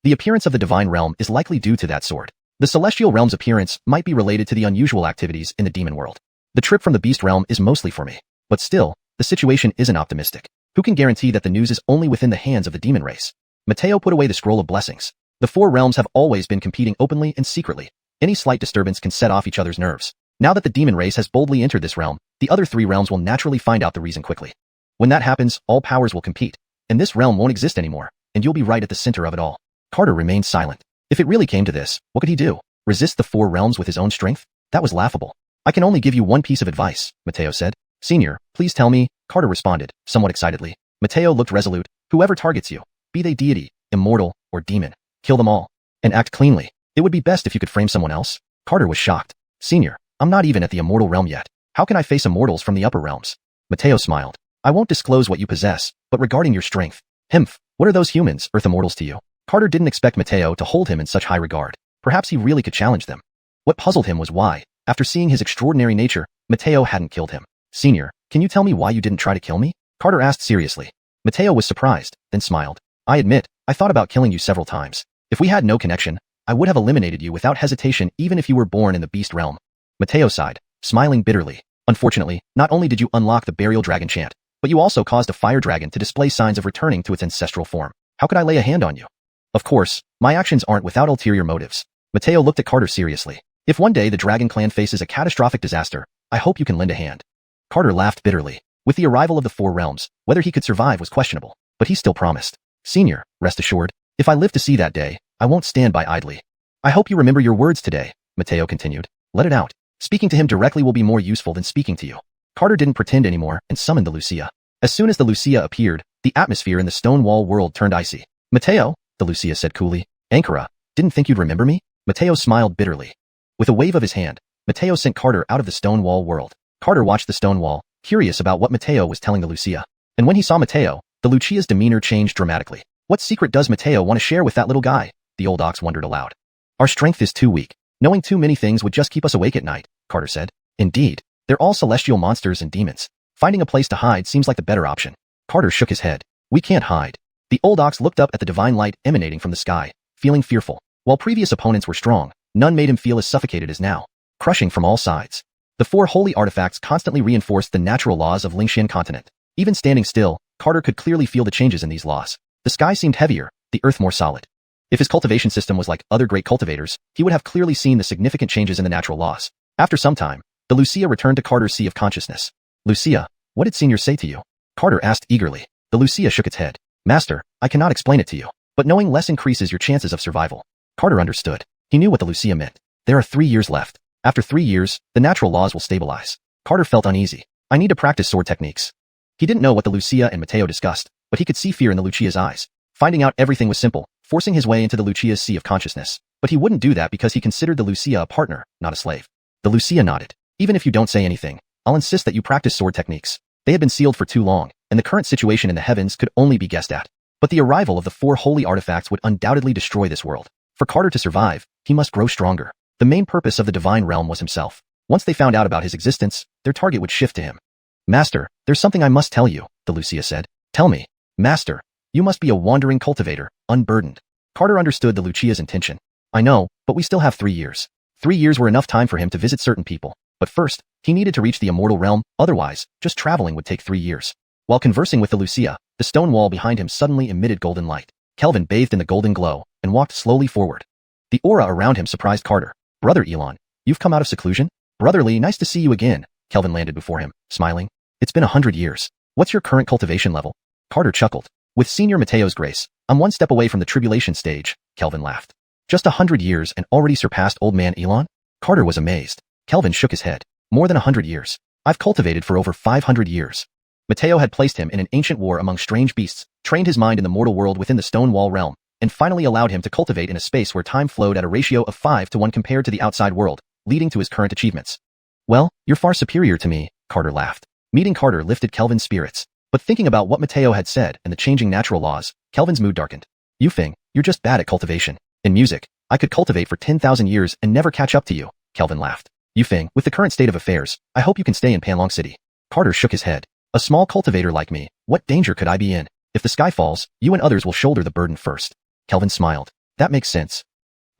The appearance of the divine realm is likely due to that sword. The celestial realm's appearance might be related to the unusual activities in the demon world. The trip from the beast realm is mostly for me. But still, the situation isn't optimistic. Who can guarantee that the news is only within the hands of the demon race? Mateo put away the scroll of blessings. The four realms have always been competing openly and secretly. Any slight disturbance can set off each other's nerves. Now that the demon race has boldly entered this realm, the other 3 realms will naturally find out the reason quickly. When that happens, all powers will compete, and this realm won't exist anymore, and you'll be right at the center of it all. Carter remained silent. If it really came to this, what could he do? Resist the 4 realms with his own strength? That was laughable. I can only give you one piece of advice, Mateo said. Senior, please tell me, Carter responded, somewhat excitedly. Mateo looked resolute. Whoever targets you, be they deity, immortal, or demon, kill them all. And act cleanly. It would be best if you could frame someone else. Carter was shocked. Senior, I'm not even at the immortal realm yet. How can I face immortals from the upper realms? Mateo smiled. I won't disclose what you possess, but regarding your strength. Himph, what are those humans, earth immortals to you? Carter didn't expect Mateo to hold him in such high regard. Perhaps he really could challenge them. What puzzled him was why, after seeing his extraordinary nature, Mateo hadn't killed him. Senior, can you tell me why you didn't try to kill me? Carter asked seriously. Mateo was surprised, then smiled. I admit, I thought about killing you several times. If we had no connection, I would have eliminated you without hesitation even if you were born in the beast realm. Mateo sighed, smiling bitterly. Unfortunately, not only did you unlock the burial dragon chant, but you also caused a fire dragon to display signs of returning to its ancestral form. How could I lay a hand on you? Of course, my actions aren't without ulterior motives. Mateo looked at Carter seriously. If one day the Dragon Clan faces a catastrophic disaster, I hope you can lend a hand. Carter laughed bitterly. With the arrival of the 4 realms, whether he could survive was questionable, but he still promised. Senior, rest assured, if I live to see that day, I won't stand by idly. I hope you remember your words today, Mateo continued. Let it out. Speaking to him directly will be more useful than speaking to you. Carter didn't pretend anymore and summoned the Lucia. As soon as the Lucia appeared, the atmosphere in the stone wall world turned icy. Mateo, the Lucia said coolly. Ankara, didn't think you'd remember me? Mateo smiled bitterly. With a wave of his hand, Mateo sent Carter out of the stone wall world. Carter watched the stone wall, curious about what Mateo was telling the Lucia. And when he saw Mateo, the Lucia's demeanor changed dramatically. What secret does Mateo want to share with that little guy? The old ox wondered aloud. Our strength is too weak. Knowing too many things would just keep us awake at night, Carter said. Indeed. They're all celestial monsters and demons. Finding a place to hide seems like the better option. Carter shook his head. We can't hide. The old ox looked up at the divine light emanating from the sky, feeling fearful. While previous opponents were strong, none made him feel as suffocated as now, crushing from all sides. The 4 holy artifacts constantly reinforced the natural laws of Xianxia continent. Even standing still, Carter could clearly feel the changes in these laws. The sky seemed heavier, the earth more solid. If his cultivation system was like other great cultivators, he would have clearly seen the significant changes in the natural laws. After some time, the Lucia returned to Carter's sea of consciousness. Lucia, what did Senior say to you? Carter asked eagerly. The Lucia shook its head. Master, I cannot explain it to you, but knowing less increases your chances of survival. Carter understood. He knew what the Lucia meant. There are 3 years left. After 3 years, the natural laws will stabilize. Carter felt uneasy. I need to practice sword techniques. He didn't know what the Lucia and Mateo discussed, but he could see fear in the Lucia's eyes. Finding out everything was simple, forcing his way into the Lucia's sea of consciousness. But he wouldn't do that because he considered the Lucia a partner, not a slave. The Lucia nodded. Even if you don't say anything, I'll insist that you practice sword techniques. They had been sealed for too long, and the current situation in the heavens could only be guessed at. But the arrival of the 4 holy artifacts would undoubtedly destroy this world. For Carter to survive, he must grow stronger. The main purpose of the divine realm was himself. Once they found out about his existence, their target would shift to him. Master, there's something I must tell you, the Lucia said. Tell me. Master, you must be a wandering cultivator, unburdened. Carter understood the Lucia's intention. I know, but we still have 3 years. 3 years were enough time for him to visit certain people. But first, he needed to reach the immortal realm, otherwise, just traveling would take 3 years. While conversing with the Lucia, the stone wall behind him suddenly emitted golden light. Kelvin bathed in the golden glow and walked slowly forward. The aura around him surprised Carter. Brother Elon, you've come out of seclusion? Brotherly, nice to see you again. Kelvin landed before him, smiling. It's been 100 years. What's your current cultivation level? Carter chuckled. With Senior Mateo's grace, I'm 1 step away from the tribulation stage, Kelvin laughed. Just 100 years and already surpassed old man Elon? Carter was amazed. Kelvin shook his head. More than 100 years. I've cultivated for over 500 years. Mateo had placed him in an ancient war among strange beasts, trained his mind in the mortal world within the stone wall realm, and finally allowed him to cultivate in a space where time flowed at a ratio of 5 to 1 compared to the outside world, leading to his current achievements. Well, you're far superior to me, Carter laughed. Meeting Carter lifted Kelvin's spirits. But thinking about what Mateo had said and the changing natural laws, Kelvin's mood darkened. Yufeng, you're just bad at cultivation. In music, I could cultivate for 10,000 years and never catch up to you, Kelvin laughed. Yufeng, with the current state of affairs, I hope you can stay in Panlong City. Carter shook his head. A small cultivator like me, what danger could I be in? If the sky falls, you and others will shoulder the burden first. Kelvin smiled. That makes sense.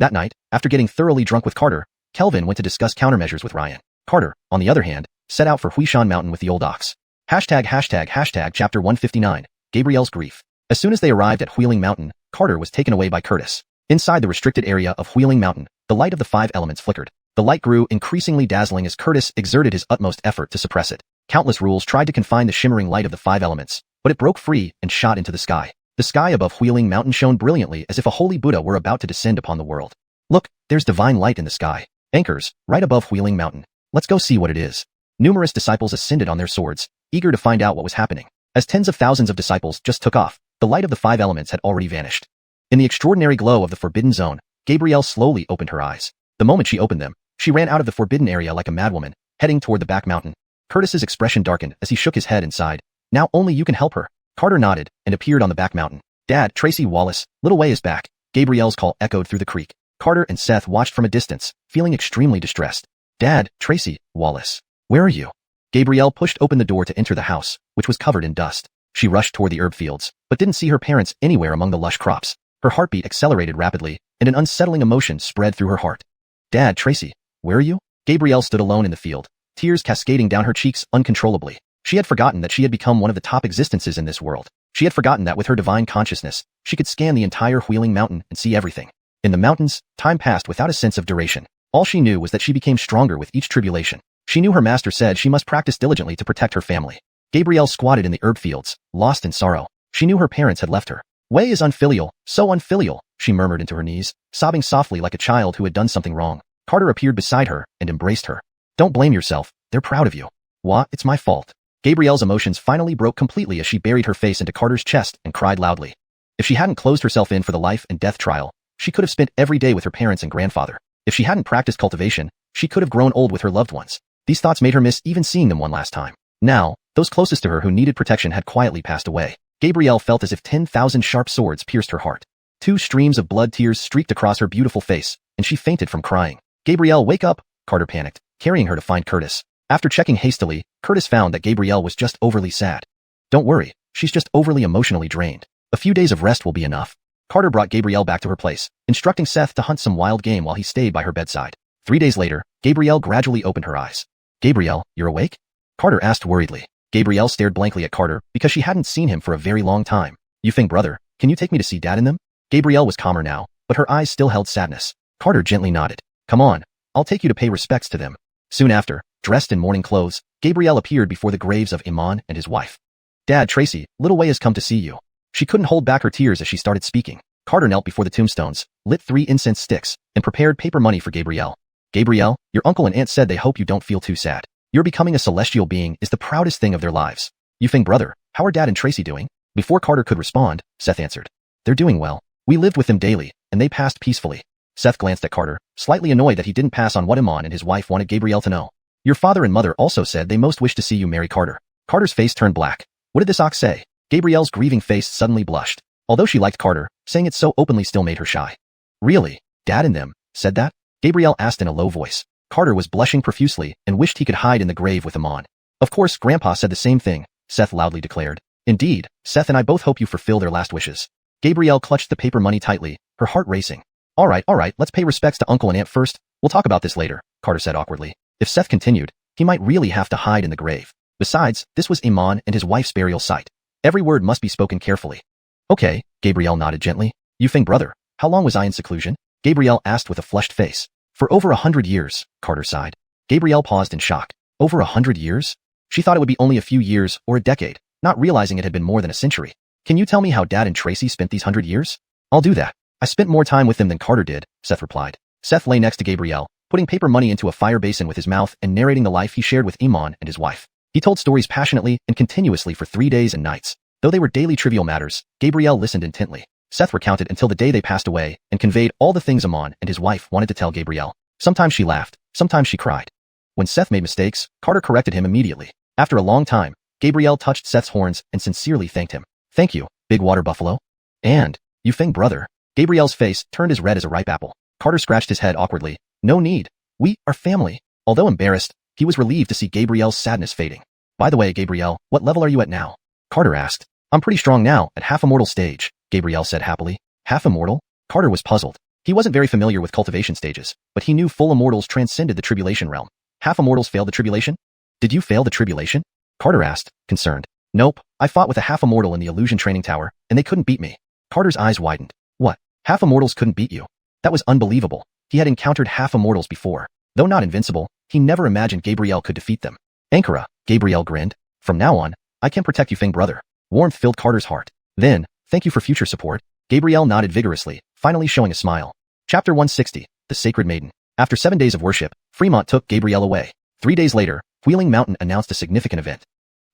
That night, after getting thoroughly drunk with Carter, Kelvin went to discuss countermeasures with Ryan. Carter, on the other hand, set out for Huishan Mountain with the old ox. ####Chapter 159, Gabriel's Grief. As soon as they arrived at Wheeling Mountain, Carter was taken away by Curtis. Inside the restricted area of Wheeling Mountain, the light of the 5 elements flickered. The light grew increasingly dazzling as Curtis exerted his utmost effort to suppress it. Countless rules tried to confine the shimmering light of the 5 elements, but it broke free and shot into the sky. The sky above Wheeling Mountain shone brilliantly as if a holy Buddha were about to descend upon the world. Look, there's divine light in the sky. Anchors, right above Wheeling Mountain. Let's go see what it is. Numerous disciples ascended on their swords, eager to find out what was happening. As tens of thousands of disciples just took off, the light of the 5 elements had already vanished. In the extraordinary glow of the forbidden zone, Gabrielle slowly opened her eyes. The moment she opened them, she ran out of the forbidden area like a madwoman, heading toward the back mountain. Curtis's expression darkened as he shook his head and sighed. Now only you can help her. Carter nodded and appeared on the back mountain. Dad, Tracy, Wallace, little way is back. Gabrielle's call echoed through the creek. Carter and Seth watched from a distance, feeling extremely distressed. Dad, Tracy, Wallace, where are you? Gabrielle pushed open the door to enter the house, which was covered in dust. She rushed toward the herb fields, but didn't see her parents anywhere among the lush crops. Her heartbeat accelerated rapidly, and an unsettling emotion spread through her heart. Dad, Tracy, where are you? Gabrielle stood alone in the field, tears cascading down her cheeks uncontrollably. She had forgotten that she had become one of the top existences in this world. She had forgotten that with her divine consciousness, she could scan the entire Wheeling Mountain and see everything. In the mountains, time passed without a sense of duration. All she knew was that she became stronger with each tribulation. She knew her master said she must practice diligently to protect her family. Gabrielle squatted in the herb fields, lost in sorrow. She knew her parents had left her. Wei is unfilial, so unfilial, she murmured into her knees, sobbing softly like a child who had done something wrong. Carter appeared beside her and embraced her. Don't blame yourself, they're proud of you. Wah, it's my fault. Gabrielle's emotions finally broke completely as she buried her face into Carter's chest and cried loudly. If she hadn't closed herself in for the life and death trial, she could have spent every day with her parents and grandfather. If she hadn't practiced cultivation, she could have grown old with her loved ones. These thoughts made her miss even seeing them one last time. Now, those closest to her who needed protection had quietly passed away. Gabrielle felt as if 10,000 sharp swords pierced her heart. 2 streams of blood tears streaked across her beautiful face, and she fainted from crying. Gabrielle, wake up! Carter panicked, carrying her to find Curtis. After checking hastily, Curtis found that Gabrielle was just overly sad. Don't worry, she's just overly emotionally drained. A few days of rest will be enough. Carter brought Gabrielle back to her place, instructing Seth to hunt some wild game while he stayed by her bedside. 3 days later, Gabrielle gradually opened her eyes. Gabrielle, you're awake? Carter asked worriedly. Gabrielle stared blankly at Carter because she hadn't seen him for a very long time. Yufeng brother, can you take me to see Dad in them? Gabrielle was calmer now, but her eyes still held sadness. Carter gently nodded. Come on, I'll take you to pay respects to them. Soon after, dressed in mourning clothes, Gabrielle appeared before the graves of Iman and his wife. Dad, Tracy, little Wei has come to see you. She couldn't hold back her tears as she started speaking. Carter knelt before the tombstones, lit 3 incense sticks, and prepared paper money for Gabrielle. Gabrielle, your uncle and aunt said they hope you don't feel too sad. Your becoming a celestial being is the proudest thing of their lives. Yufeng brother, how are Dad and Tracy doing? Before Carter could respond, Seth answered. They're doing well. We lived with them daily, and they passed peacefully. Seth glanced at Carter, slightly annoyed that he didn't pass on what Iman and his wife wanted Gabrielle to know. Your father and mother also said they most wish to see you marry Carter. Carter's face turned black. What did this ox say? Gabrielle's grieving face suddenly blushed. Although she liked Carter, saying it so openly still made her shy. Really? Dad and them said that? Gabrielle asked in a low voice. Carter was blushing profusely and wished he could hide in the grave with Iman. Of course, Grandpa said the same thing, Seth loudly declared. Indeed, Seth and I both hope you fulfill their last wishes. Gabrielle clutched the paper money tightly, her heart racing. All right, let's pay respects to Uncle and Aunt first. We'll talk about this later, Carter said awkwardly. If Seth continued, he might really have to hide in the grave. Besides, this was Iman and his wife's burial site. Every word must be spoken carefully. Okay, Gabrielle nodded gently. Yufeng brother, how long was I in seclusion? Gabrielle asked with a flushed face. For over 100 years, Carter sighed. Gabrielle paused in shock. Over 100 years? She thought it would be only a few years or a decade, not realizing it had been more than a century. Can you tell me how Dad and Tracy spent these 100 years? I'll do that. I spent more time with them than Carter did, Seth replied. Seth lay next to Gabrielle, putting paper money into a fire basin with his mouth and narrating the life he shared with Iman and his wife. He told stories passionately and continuously for 3 days and nights. Though they were daily trivial matters, Gabrielle listened intently. Seth recounted until the day they passed away and conveyed all the things Iman and his wife wanted to tell Gabrielle. Sometimes she laughed, sometimes she cried. When Seth made mistakes, Carter corrected him immediately. After a long time, Gabrielle touched Seth's horns and sincerely thanked him. Thank you, big water buffalo. And, Yufeng brother. Gabrielle's face turned as red as a ripe apple. Carter scratched his head awkwardly. No need. We are family. Although embarrassed, he was relieved to see Gabrielle's sadness fading. By the way, Gabrielle, what level are you at now? Carter asked. I'm pretty strong now, at half-immortal stage, Gabrielle said happily. Half-immortal? Carter was puzzled. He wasn't very familiar with cultivation stages, but he knew full immortals transcended the tribulation realm. Half-immortals failed the tribulation? Did you fail the tribulation? Carter asked, concerned. Nope, I fought with a half-immortal in the illusion training tower, and they couldn't beat me. Carter's eyes widened. What? Half-immortals couldn't beat you? That was unbelievable. He had encountered half-immortals before. Though not invincible, he never imagined Gabrielle could defeat them. Ankara, Gabrielle grinned. From now on, I can protect you, Feng brother. Warmth filled Carter's heart. Then, thank you for future support. Gabrielle nodded vigorously, finally showing a smile. Chapter 160, The Sacred Maiden. After 7 days of worship, Fremont took Gabrielle away. 3 days later, Wheeling Mountain announced a significant event.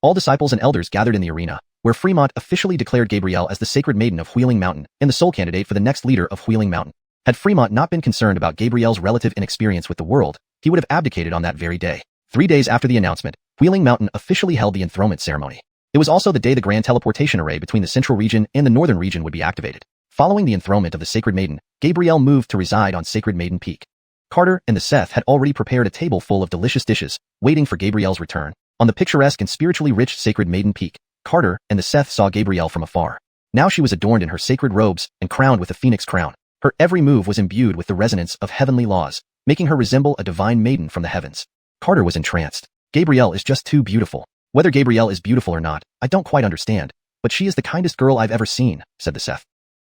All disciples and elders gathered in the arena, where Fremont officially declared Gabrielle as the Sacred Maiden of Wheeling Mountain and the sole candidate for the next leader of Wheeling Mountain. Had Fremont not been concerned about Gabrielle's relative inexperience with the world, he would have abdicated on that very day. 3 days after the announcement, Wheeling Mountain officially held the enthronement ceremony. It was also the day the grand teleportation array between the central region and the northern region would be activated. Following the enthronement of the Sacred Maiden, Gabrielle moved to reside on Sacred Maiden Peak. Carter and the Seth had already prepared a table full of delicious dishes, waiting for Gabrielle's return. On the picturesque and spiritually rich Sacred Maiden Peak, Carter and the Seth saw Gabrielle from afar. Now she was adorned in her sacred robes and crowned with a phoenix crown. Her every move was imbued with the resonance of heavenly laws, making her resemble a divine maiden from the heavens. Carter was entranced. Gabrielle is just too beautiful. Whether Gabrielle is beautiful or not, I don't quite understand, but she is the kindest girl I've ever seen, said the Seth.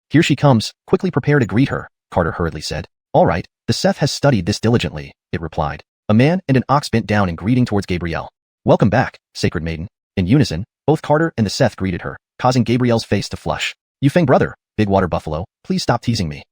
Here she comes, quickly prepare to greet her, Carter hurriedly said. All right, the Seth has studied this diligently, it replied. A man and an ox bent down in greeting towards Gabrielle. Welcome back, Sacred Maiden. In unison, both Carter and the Seth greeted her, causing Gabrielle's face to flush. You Feng brother, Big Water Buffalo, please stop teasing me.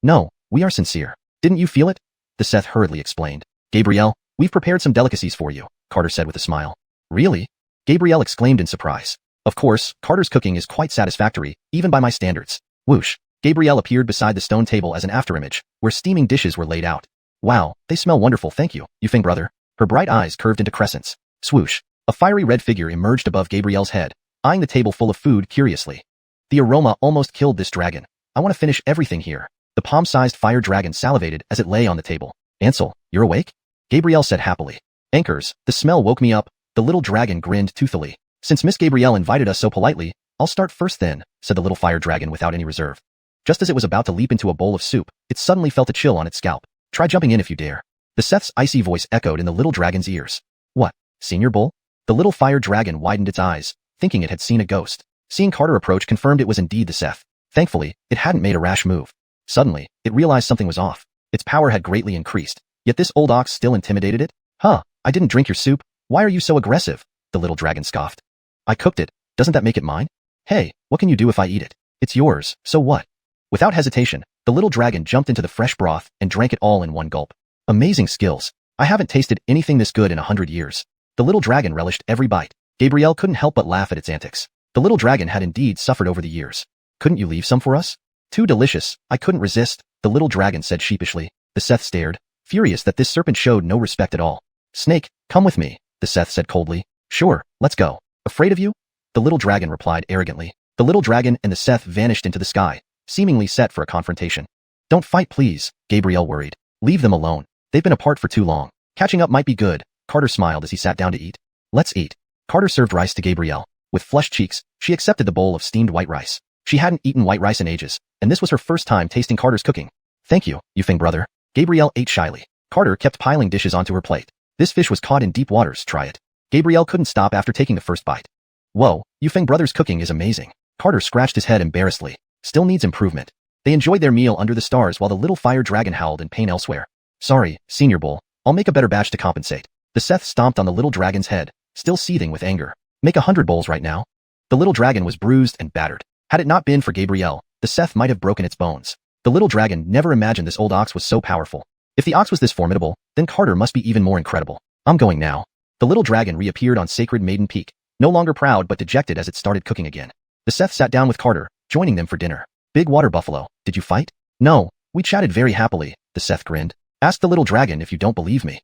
No, we are sincere. Didn't you feel it? The Seth hurriedly explained. Gabrielle, we've prepared some delicacies for you, Carter said with a smile. Really? Gabrielle exclaimed in surprise. Of course, Carter's cooking is quite satisfactory, even by my standards. Whoosh. Gabrielle appeared beside the stone table as an afterimage, where steaming dishes were laid out. Wow, they smell wonderful, thank you, Feng brother. Her bright eyes curved into crescents. Swoosh. A fiery red figure emerged above Gabrielle's head, eyeing the table full of food curiously. The aroma almost killed this dragon. I want to finish everything here. The palm-sized fire dragon salivated as it lay on the table. Ansel, you're awake? Gabrielle said happily. Anchors, the smell woke me up. The little dragon grinned toothily. Since Miss Gabrielle invited us so politely, I'll start first then, said the little fire dragon without any reserve. Just as it was about to leap into a bowl of soup, it suddenly felt a chill on its scalp. Try jumping in if you dare. The Seth's icy voice echoed in the little dragon's ears. What, Senior Bull? The little fire dragon widened its eyes, thinking it had seen a ghost. Seeing Carter approach confirmed it was indeed the Seth. Thankfully, it hadn't made a rash move. Suddenly, it realized something was off. Its power had greatly increased, yet this old ox still intimidated it? Huh, I didn't drink your soup. Why are you so aggressive? The little dragon scoffed. I cooked it. Doesn't that make it mine? Hey, what can you do if I eat it? It's yours, so what? Without hesitation, the little dragon jumped into the fresh broth and drank it all in one gulp. Amazing skills. I haven't tasted anything this good in 100 years. The little dragon relished every bite. Gabrielle couldn't help but laugh at its antics. The little dragon had indeed suffered over the years. Couldn't you leave some for us? Too delicious, I couldn't resist, the little dragon said sheepishly. The Seth stared, furious that this serpent showed no respect at all. Snake, come with me, the Seth said coldly. Sure, let's go. Afraid of you? The little dragon replied arrogantly. The little dragon and the Seth vanished into the sky, seemingly set for a confrontation. Don't fight please, Gabrielle worried. Leave them alone. They've been apart for too long. Catching up might be good, Carter smiled as he sat down to eat. Let's eat. Carter served rice to Gabrielle. With flushed cheeks, she accepted the bowl of steamed white rice. She hadn't eaten white rice in ages, and this was her first time tasting Carter's cooking. Thank you, Feng brother. Gabrielle ate shyly. Carter kept piling dishes onto her plate. This fish was caught in deep waters, try it. Gabrielle couldn't stop after taking the first bite. Whoa, Feng brother's cooking is amazing. Carter scratched his head embarrassedly. Still needs improvement. They enjoyed their meal under the stars while the little fire dragon howled in pain elsewhere. Sorry, Senior Bull. I'll make a better batch to compensate. The Seth stomped on the little dragon's head, still seething with anger. Make 100 bowls right now. The little dragon was bruised and battered. Had it not been for Gabrielle, the Seth might have broken its bones. The little dragon never imagined this old ox was so powerful. If the ox was this formidable, then Carter must be even more incredible. I'm going now. The little dragon reappeared on Sacred Maiden Peak, no longer proud but dejected as it started cooking again. The Seth sat down with Carter, joining them for dinner. Big Water Buffalo, did you fight? No, we chatted very happily, the Seth grinned. Ask the little dragon if you don't believe me.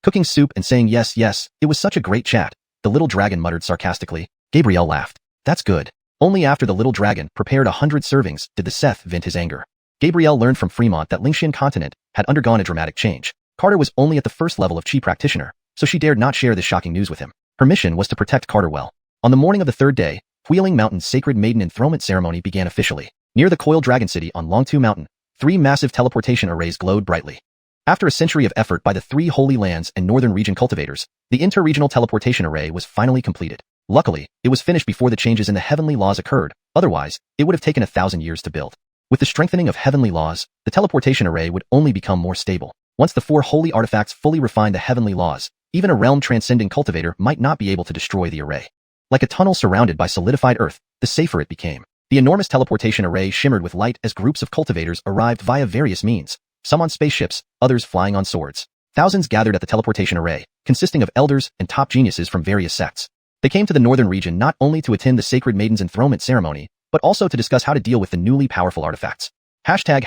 Cooking soup and saying yes, yes, it was such a great chat, the little dragon muttered sarcastically. Gabrielle laughed. That's good. Only after the little dragon prepared 100 servings did the Seth vent his anger. Gabrielle learned from Fremont that Lingshan continent had undergone a dramatic change. Carter was only at the first level of Chi practitioner, so she dared not share this shocking news with him. Her mission was to protect Carter well. On the morning of the third day, Wheeling Mountain's Sacred Maiden enthronement ceremony began officially. Near the Coiled Dragon City on Longtu Mountain, 3 massive teleportation arrays glowed brightly. After a century of effort by the 3 Holy Lands and Northern Region cultivators, the inter-regional teleportation array was finally completed. Luckily, it was finished before the changes in the heavenly laws occurred, otherwise, it would have taken 1,000 years to build. With the strengthening of heavenly laws, the teleportation array would only become more stable. Once the 4 holy artifacts fully refine the heavenly laws, even a realm-transcending cultivator might not be able to destroy the array. Like a tunnel surrounded by solidified earth, the safer it became. The enormous teleportation array shimmered with light as groups of cultivators arrived via various means, some on spaceships, others flying on swords. Thousands gathered at the teleportation array, consisting of elders and top geniuses from various sects. They came to the northern region not only to attend the Sacred Maiden's enthronement ceremony, but also to discuss how to deal with the newly powerful artifacts. Hashtag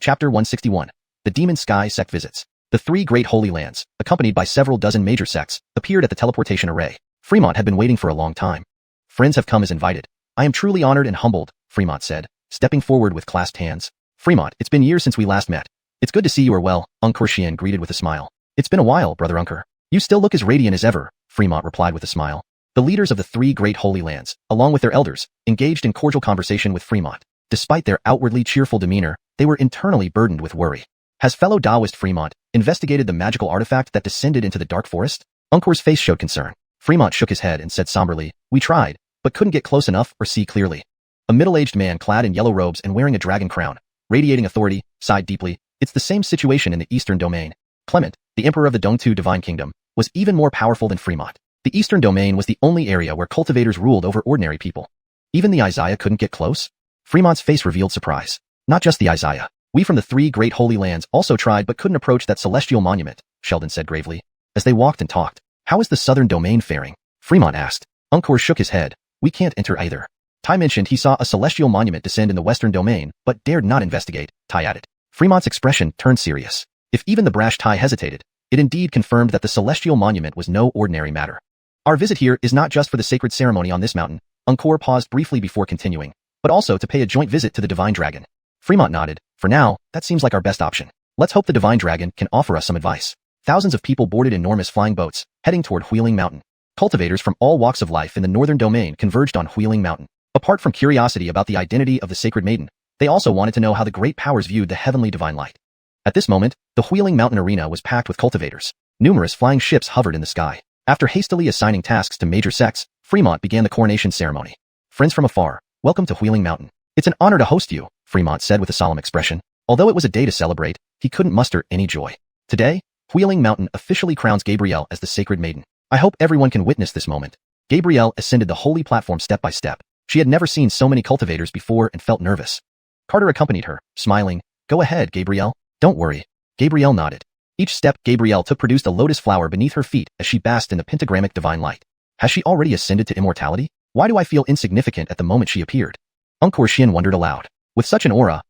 Chapter 161. The Demon Sky Sect Visits. The 3 great holy lands, accompanied by several dozen major sects, appeared at the teleportation array. Fremont had been waiting for a long time. Friends have come as invited. I am truly honored and humbled, Fremont said, stepping forward with clasped hands. Fremont, it's been years since we last met. It's good to see you are well, Uncor Xian greeted with a smile. It's been a while, Brother Uncor. You still look as radiant as ever, Fremont replied with a smile. The leaders of the 3 great holy lands, along with their elders, engaged in cordial conversation with Fremont. Despite their outwardly cheerful demeanor, they were internally burdened with worry. Has fellow Taoist Fremont investigated the magical artifact that descended into the dark forest? Uncor's face showed concern. Fremont shook his head and said somberly, we tried, but couldn't get close enough or see clearly. A middle-aged man clad in yellow robes and wearing a dragon crown, radiating authority, sighed deeply. It's the same situation in the Eastern Domain. Clement, the emperor of the Dongtu Divine Kingdom, was even more powerful than Fremont. The Eastern Domain was the only area where cultivators ruled over ordinary people. Even the Xianxia couldn't get close? Fremont's face revealed surprise. Not just the Xianxia. We from the 3 great holy lands also tried but couldn't approach that celestial monument, Sheldon said gravely. As they walked and talked, how is the Southern Domain faring? Fremont asked. Uncor shook his head. We can't enter either. Tai mentioned he saw a celestial monument descend in the Western Domain, but dared not investigate, Tai added. Fremont's expression turned serious. If even the brash Tai hesitated, it indeed confirmed that the celestial monument was no ordinary matter. Our visit here is not just for the sacred ceremony on this mountain, Uncor paused briefly before continuing, but also to pay a joint visit to the Divine Dragon. Fremont nodded. For now, that seems like our best option. Let's hope the Divine Dragon can offer us some advice. Thousands of people boarded enormous flying boats, heading toward Wheeling Mountain. Cultivators from all walks of life in the Northern Domain converged on Wheeling Mountain. Apart from curiosity about the identity of the Sacred Maiden, they also wanted to know how the great powers viewed the heavenly divine light. At this moment, the Wheeling Mountain arena was packed with cultivators. Numerous flying ships hovered in the sky. After hastily assigning tasks to major sects, Fremont began the coronation ceremony. Friends from afar, welcome to Wheeling Mountain. It's an honor to host you, Fremont said with a solemn expression. Although it was a day to celebrate, he couldn't muster any joy. Today, Wheeling Mountain officially crowns Gabrielle as the Sacred Maiden. I hope everyone can witness this moment. Gabrielle ascended the holy platform step by step. She had never seen so many cultivators before and felt nervous. Carter accompanied her, smiling. Go ahead, Gabrielle. Don't worry. Gabrielle nodded. Each step Gabrielle took produced a lotus flower beneath her feet as she basked in the pentagrammic divine light. Has she already ascended to immortality? Why do I feel insignificant at the moment she appeared? Uncor Xian wondered aloud. With such an aura,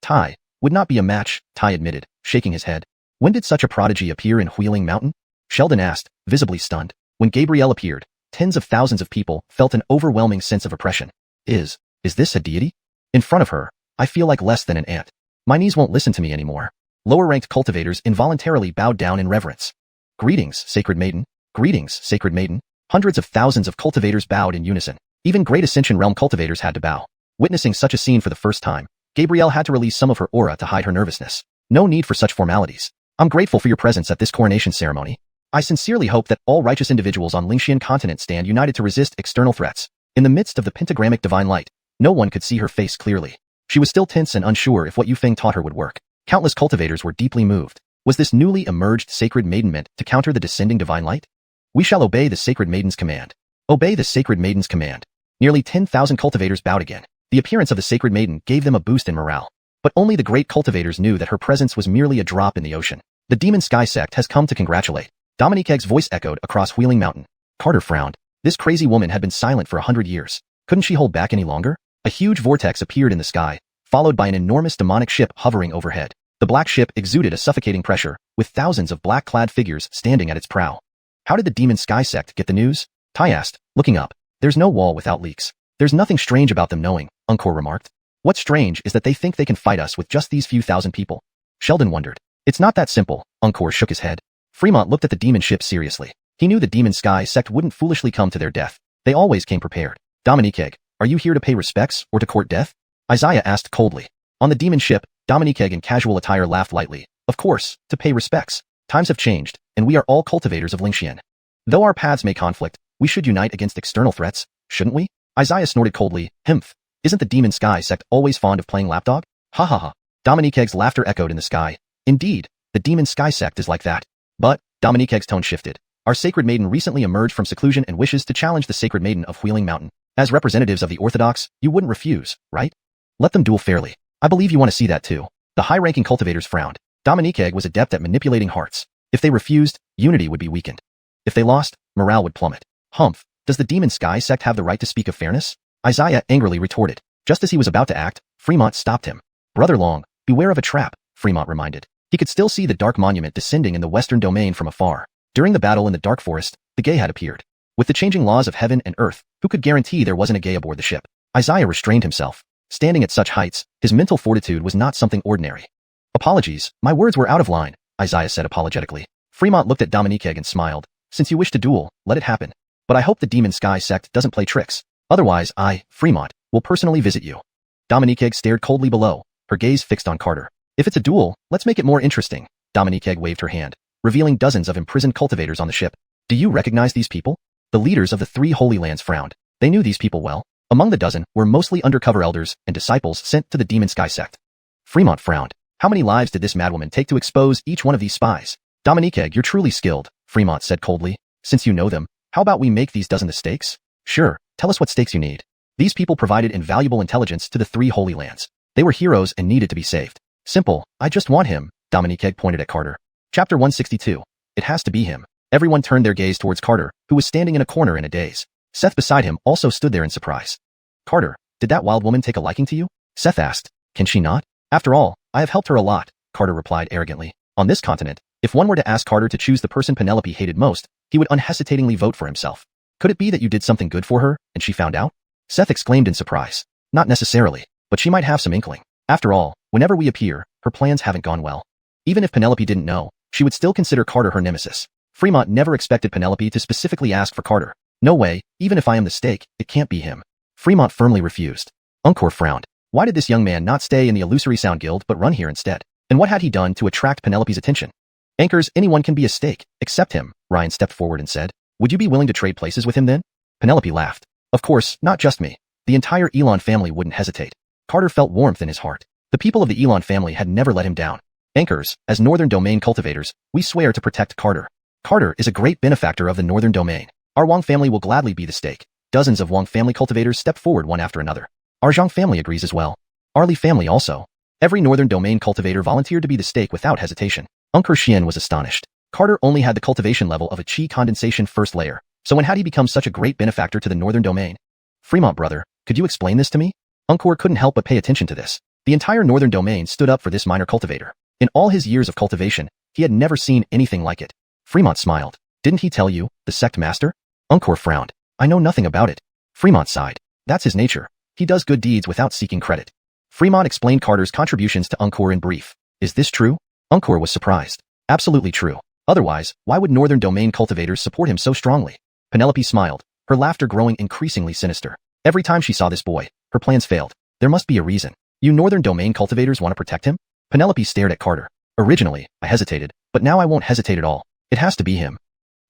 Tai, would not be a match, Tai admitted, shaking his head. When did such a prodigy appear in Wheeling Mountain? Sheldon asked, visibly stunned. When Gabrielle appeared, tens of thousands of people felt an overwhelming sense of oppression. Is this a deity? In front of her, I feel like less than an ant. My knees won't listen to me anymore. Lower-ranked cultivators involuntarily bowed down in reverence. Greetings, Sacred Maiden. Greetings, Sacred Maiden. Hundreds of thousands of cultivators bowed in unison. Even Great Ascension Realm cultivators had to bow. Witnessing such a scene for the first time, Gabrielle had to release some of her aura to hide her nervousness. No need for such formalities. I'm grateful for your presence at this coronation ceremony. I sincerely hope that all righteous individuals on Lingshian continent stand united to resist external threats. In the midst of the pentagrammic divine light, no one could see her face clearly. She was still tense and unsure if what Yufeng taught her would work. Countless cultivators were deeply moved. Was this newly emerged Sacred Maiden meant to counter the descending divine light? We shall obey the Sacred Maiden's command. Obey the Sacred Maiden's command. Nearly 10,000 cultivators bowed again. The appearance of the Sacred Maiden gave them a boost in morale. But only the great cultivators knew that her presence was merely a drop in the ocean. The Demon Sky Sect has come to congratulate. Dominique's voice echoed across Wheeling Mountain. Carter frowned. This crazy woman had been silent for 100 years. Couldn't she hold back any longer? A huge vortex appeared in the sky, followed by an enormous demonic ship hovering overhead. The black ship exuded a suffocating pressure, with thousands of black-clad figures standing at its prow. How did the Demon Sky Sect get the news? Tai asked, looking up. There's no wall without leaks. There's nothing strange about them knowing, Uncor remarked. What's strange is that they think they can fight us with just these few thousand people. Sheldon wondered. It's not that simple, Uncor shook his head. Fremont looked at the demon ship seriously. He knew the Demon Sky Sect wouldn't foolishly come to their death. They always came prepared. Dominique, are you here to pay respects or to court death? Xianxia asked coldly. On the demon ship, Dominique in casual attire laughed lightly. Of course, to pay respects. Times have changed, and we are all cultivators of Lingshian. Though our paths may conflict, we should unite against external threats, shouldn't we? Xianxia snorted coldly. Himph. Isn't the Demon Sky Sect always fond of playing lapdog? Ha ha ha. Dominique's laughter echoed in the sky. Indeed, The demon sky sect is like that. But, Dominique's tone shifted. Our sacred maiden recently emerged from seclusion and wishes to challenge the sacred maiden of Wheeling Mountain. As representatives of the Orthodox, you wouldn't refuse, right? Let them duel fairly. I believe you want to see that too. The high-ranking cultivators frowned. Dominique was adept at manipulating hearts. If they refused, unity would be weakened. If they lost, morale would plummet. Humph, does the demon sky sect have the right to speak of fairness? Xianxia angrily retorted. Just as he was about to act, Fremont stopped him. Brother Long, beware of a trap, Fremont reminded. He could still see the dark monument descending in the western domain from afar. During the battle in the dark forest, the Gay had appeared. With the changing laws of heaven and earth, who could guarantee there wasn't a Gay aboard the ship? Xianxia restrained himself. Standing at such heights, his mental fortitude was not something ordinary. Apologies, my words were out of line, Xianxia said apologetically. Fremont looked at Dominique and smiled. Since you wish to duel, let it happen. But I hope the demon sky sect doesn't play tricks. Otherwise I, Fremont, will personally visit you. Dominique stared coldly below, her gaze fixed on Carter. If it's a duel, let's make it more interesting. Dominique waved her hand, revealing dozens of imprisoned cultivators on the ship. Do you recognize these people? The leaders of the 3 Holy Lands frowned. They knew these people well. Among the dozen were mostly undercover elders and disciples sent to the demon sky sect. Fremont frowned. How many lives did this madwoman take to expose each one of these spies? Dominique, you're truly skilled, Fremont said coldly. Since you know them, how about we make these dozen the stakes? Sure, tell us what stakes you need. These people provided invaluable intelligence to the 3 Holy Lands. They were heroes and needed to be saved. Simple, I just want him, Dominique pointed at Carter. Chapter 162. It has to be him. Everyone turned their gaze towards Carter, who was standing in a corner in a daze. Seth beside him also stood there in surprise. Carter, did that wild woman take a liking to you? Seth asked. Can she not? After all, I have helped her a lot, Carter replied arrogantly. On this continent, if one were to ask Carter to choose the person Penelope hated most, he would unhesitatingly vote for himself. Could it be that you did something good for her, and she found out? Seth exclaimed in surprise. Not necessarily, but she might have some inkling. After all, whenever we appear, her plans haven't gone well. Even if Penelope didn't know, she would still consider Carter her nemesis. Fremont never expected Penelope to specifically ask for Carter. No way, even if I am the stake, it can't be him. Fremont firmly refused. Uncor frowned. Why did this young man not stay in the Illusory Sound Guild but run here instead? And what had he done to attract Penelope's attention? Anchors, anyone can be a stake, except him, Ryan stepped forward and said. Would you be willing to trade places with him then? Penelope laughed. Of course, not just me. The entire Elon family wouldn't hesitate. Carter felt warmth in his heart. The people of the Elon family had never let him down. Anchors, as Northern Domain cultivators, we swear to protect Carter. Carter is a great benefactor of the Northern Domain. Our Wang family will gladly be the stake. Dozens of Wang family cultivators stepped forward one after another. Our Zhang family agrees as well. Our Li family also. Every Northern Domain cultivator volunteered to be the stake without hesitation. Uncle Xian was astonished. Carter only had the cultivation level of a Qi condensation first layer, so when had he become such a great benefactor to the Northern Domain? Fremont brother, could you explain this to me? Uncor couldn't help but pay attention to this. The entire Northern Domain stood up for this minor cultivator. In all his years of cultivation, he had never seen anything like it. Fremont smiled. Didn't he tell you, the sect master? Uncor frowned. I know nothing about it. Fremont sighed. That's his nature. He does good deeds without seeking credit. Fremont explained Carter's contributions to Uncor in brief. Is this true? Uncor was surprised. Absolutely true. Otherwise, why would Northern Domain cultivators support him so strongly? Penelope smiled, her laughter growing increasingly sinister. Every time she saw this boy, her plans failed. There must be a reason. You Northern Domain cultivators want to protect him? Penelope stared at Carter. Originally, I hesitated, but now I won't hesitate at all. It has to be him.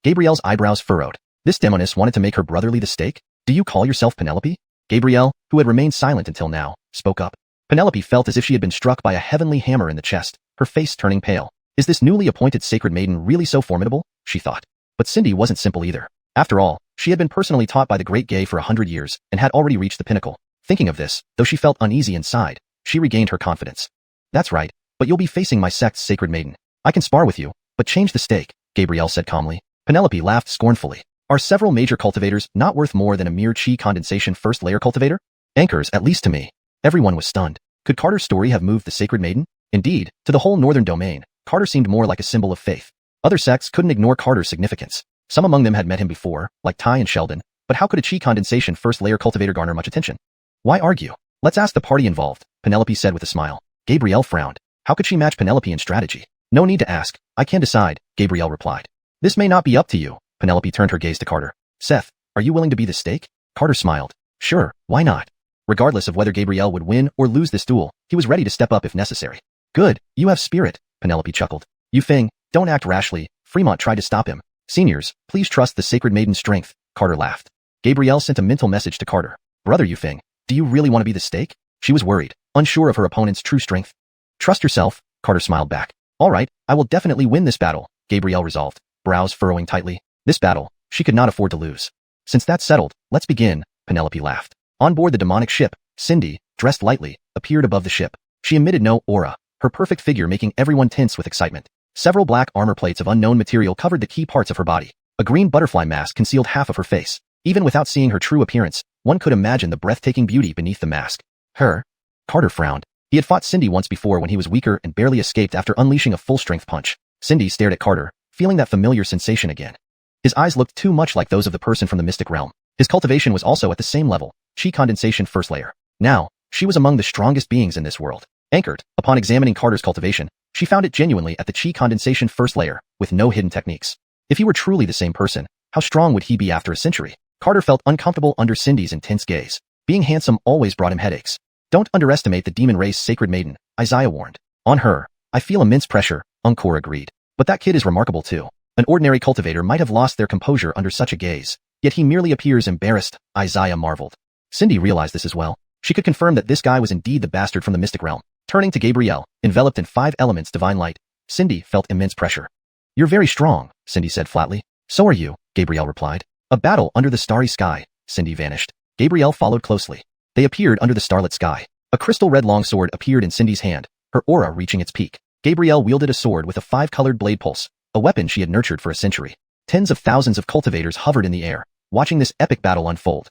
Gabrielle's eyebrows furrowed. This demoness wanted to make her brotherly the stake? Do you call yourself Penelope? Gabrielle, who had remained silent until now, spoke up. Penelope felt as if she had been struck by a heavenly hammer in the chest, her face turning pale. Is this newly appointed sacred maiden really so formidable? She thought. But Cindy wasn't simple either. After all, she had been personally taught by the Great Gay for 100 years and had already reached the pinnacle. Thinking of this, though she felt uneasy inside, she regained her confidence. That's right, but you'll be facing my sect's sacred maiden. I can spar with you, but change the stake, Gabrielle said calmly. Penelope laughed scornfully. Are several major cultivators not worth more than a mere Qi condensation first layer cultivator? Anchors, at least to me. Everyone was stunned. Could Carter's story have moved the sacred maiden? Indeed, to the whole Northern Domain, Carter seemed more like a symbol of faith. Other sects couldn't ignore Carter's significance. Some among them had met him before, like Ty and Sheldon, but how could a Qi condensation first layer cultivator garner much attention? Why argue? Let's ask the party involved, Penelope said with a smile. Gabrielle frowned. How could she match Penelope in strategy? No need to ask. I can decide, Gabrielle replied. This may not be up to you. Penelope turned her gaze to Carter. Seth, are you willing to be the stake? Carter smiled. Sure, why not? Regardless of whether Gabrielle would win or lose this duel, he was ready to step up if necessary. Good, you have spirit, Penelope chuckled. Yufeng, don't act rashly. Fremont tried to stop him. Seniors, please trust the sacred maiden's strength, Carter laughed. Gabrielle sent a mental message to Carter. Brother Yufeng, do you really want to be the stake? She was worried, unsure of her opponent's true strength. Trust yourself, Carter smiled back. All right, I will definitely win this battle, Gabrielle resolved, brows furrowing tightly. This battle, she could not afford to lose. Since that's settled, let's begin, Penelope laughed. On board the demonic ship, Cindy, dressed lightly, appeared above the ship. She emitted no aura, her perfect figure making everyone tense with excitement. Several black armor plates of unknown material covered the key parts of her body. A green butterfly mask concealed half of her face. Even without seeing her true appearance, one could imagine the breathtaking beauty beneath the mask. Her? Carter frowned. He had fought Cindy once before when he was weaker and barely escaped after unleashing a full-strength punch. Cindy stared at Carter, feeling that familiar sensation again. His eyes looked too much like those of the person from the mystic realm. His cultivation was also at the same level, chi condensation first layer. Now, she was among the strongest beings in this world. Anchored, upon examining Carter's cultivation, she found it genuinely at the chi condensation first layer, with no hidden techniques. If he were truly the same person, how strong would he be after a century? Carter felt uncomfortable under Cindy's intense gaze. Being handsome always brought him headaches. Don't underestimate the demon race sacred maiden, Isaiah warned. On her, I feel immense pressure, Encore agreed. But that kid is remarkable too. An ordinary cultivator might have lost their composure under such a gaze, yet he merely appears embarrassed, Isaiah marveled. Cindy realized this as well. She could confirm that this guy was indeed the bastard from the mystic realm. Turning to Gabrielle, enveloped in 5 elements divine light, Cindy felt immense pressure. You're very strong, Cindy said flatly. So are you, Gabrielle replied. A battle under the starry sky, Cindy vanished. Gabrielle followed closely. They appeared under the starlit sky. A crystal red longsword appeared in Cindy's hand, her aura reaching its peak. Gabrielle wielded a sword with a 5-colored blade pulse, a weapon she had nurtured for a century. Tens of thousands of cultivators hovered in the air, watching this epic battle unfold.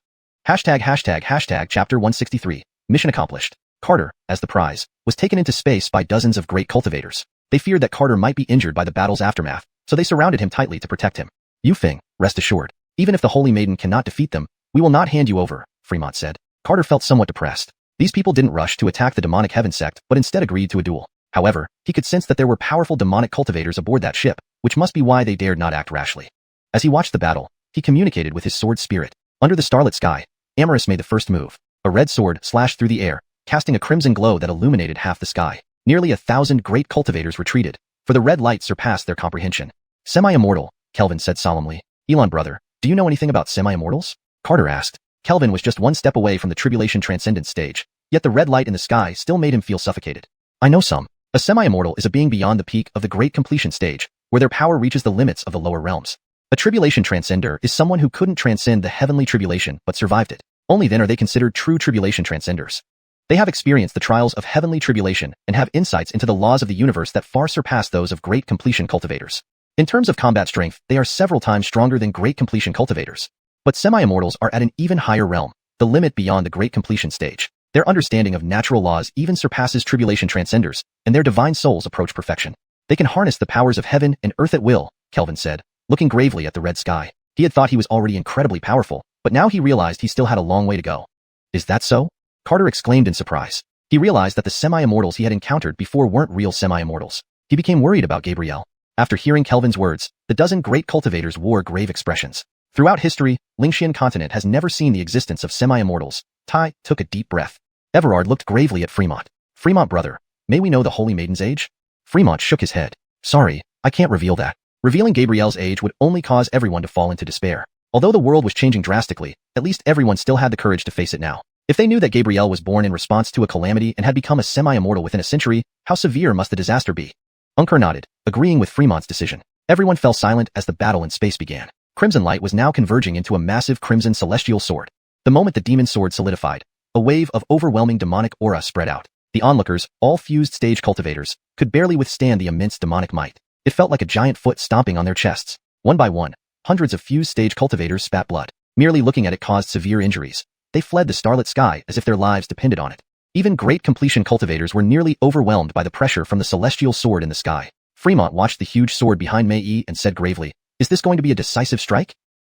Hashtag chapter 163, mission accomplished. Carter, as the prize, was taken into space by dozens of great cultivators. They feared that Carter might be injured by the battle's aftermath, so they surrounded him tightly to protect him. Yufeng, rest assured. Even if the Holy Maiden cannot defeat them, we will not hand you over, Fremont said. Carter felt somewhat depressed. These people didn't rush to attack the demonic heaven sect, but instead agreed to a duel. However, he could sense that there were powerful demonic cultivators aboard that ship, which must be why they dared not act rashly. As he watched the battle, he communicated with his sword spirit. Under the starlit sky, Amorous made the first move. A red sword slashed through the air, casting a crimson glow that illuminated half the sky. Nearly 1,000 great cultivators retreated, for the red light surpassed their comprehension. Semi-immortal, Kelvin said solemnly. Elon brother, do you know anything about semi-immortals? Carter asked. Kelvin was just one step away from the Tribulation Transcendence stage, yet the red light in the sky still made him feel suffocated. I know some. A semi-immortal is a being beyond the peak of the Great Completion stage, where their power reaches the limits of the lower realms. A Tribulation Transcender is someone who couldn't transcend the heavenly tribulation but survived it. Only then are they considered true Tribulation Transcenders. They have experienced the trials of heavenly tribulation and have insights into the laws of the universe that far surpass those of Great Completion cultivators. In terms of combat strength, they are several times stronger than Great Completion cultivators. But semi-immortals are at an even higher realm, the limit beyond the Great Completion stage. Their understanding of natural laws even surpasses Tribulation Transcenders, and their divine souls approach perfection. They can harness the powers of heaven and earth at will, Kelvin said, looking gravely at the red sky. He had thought he was already incredibly powerful, but now he realized he still had a long way to go. Is that so? Carter exclaimed in surprise. He realized that the semi-immortals he had encountered before weren't real semi-immortals. He became worried about Gabrielle. After hearing Kelvin's words, the dozen great cultivators wore grave expressions. Throughout history, Lingshan continent has never seen the existence of semi-immortals. Tai took a deep breath. Everard looked gravely at Fremont. Fremont brother, may we know the Holy Maiden's age? Fremont shook his head. Sorry, I can't reveal that. Revealing Gabrielle's age would only cause everyone to fall into despair. Although the world was changing drastically, at least everyone still had the courage to face it now. If they knew that Gabrielle was born in response to a calamity and had become a semi-immortal within a century, how severe must the disaster be? Unkar nodded, agreeing with Fremont's decision. Everyone fell silent as the battle in space began. Crimson light was now converging into a massive crimson celestial sword. The moment the demon sword solidified, a wave of overwhelming demonic aura spread out. The onlookers, all fused stage cultivators, could barely withstand the immense demonic might. It felt like a giant foot stomping on their chests. One by one, hundreds of fused stage cultivators spat blood. Merely looking at it caused severe injuries. They fled the starlit sky as if their lives depended on it. Even Great Completion cultivators were nearly overwhelmed by the pressure from the celestial sword in the sky. Fremont watched the huge sword behind Mei Yi and said gravely, "Is this going to be a decisive strike?"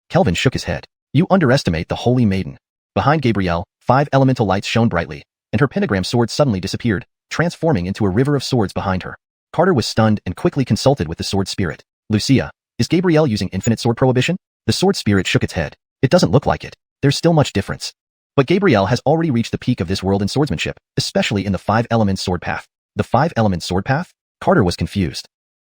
Kelvin shook his head. "You underestimate the Holy Maiden." Behind Gabrielle, 5 elemental lights shone brightly, and her pentagram sword suddenly disappeared, transforming into a river of swords behind her. Carter was stunned and quickly consulted with the sword spirit. "Lucia, is Gabrielle using infinite sword prohibition?" The sword spirit shook its head. "It doesn't look like it. There's still much difference. But Gabrielle has already reached the peak of this world in swordsmanship, especially in the 5-element sword path." The 5-element sword path? Carter was confused.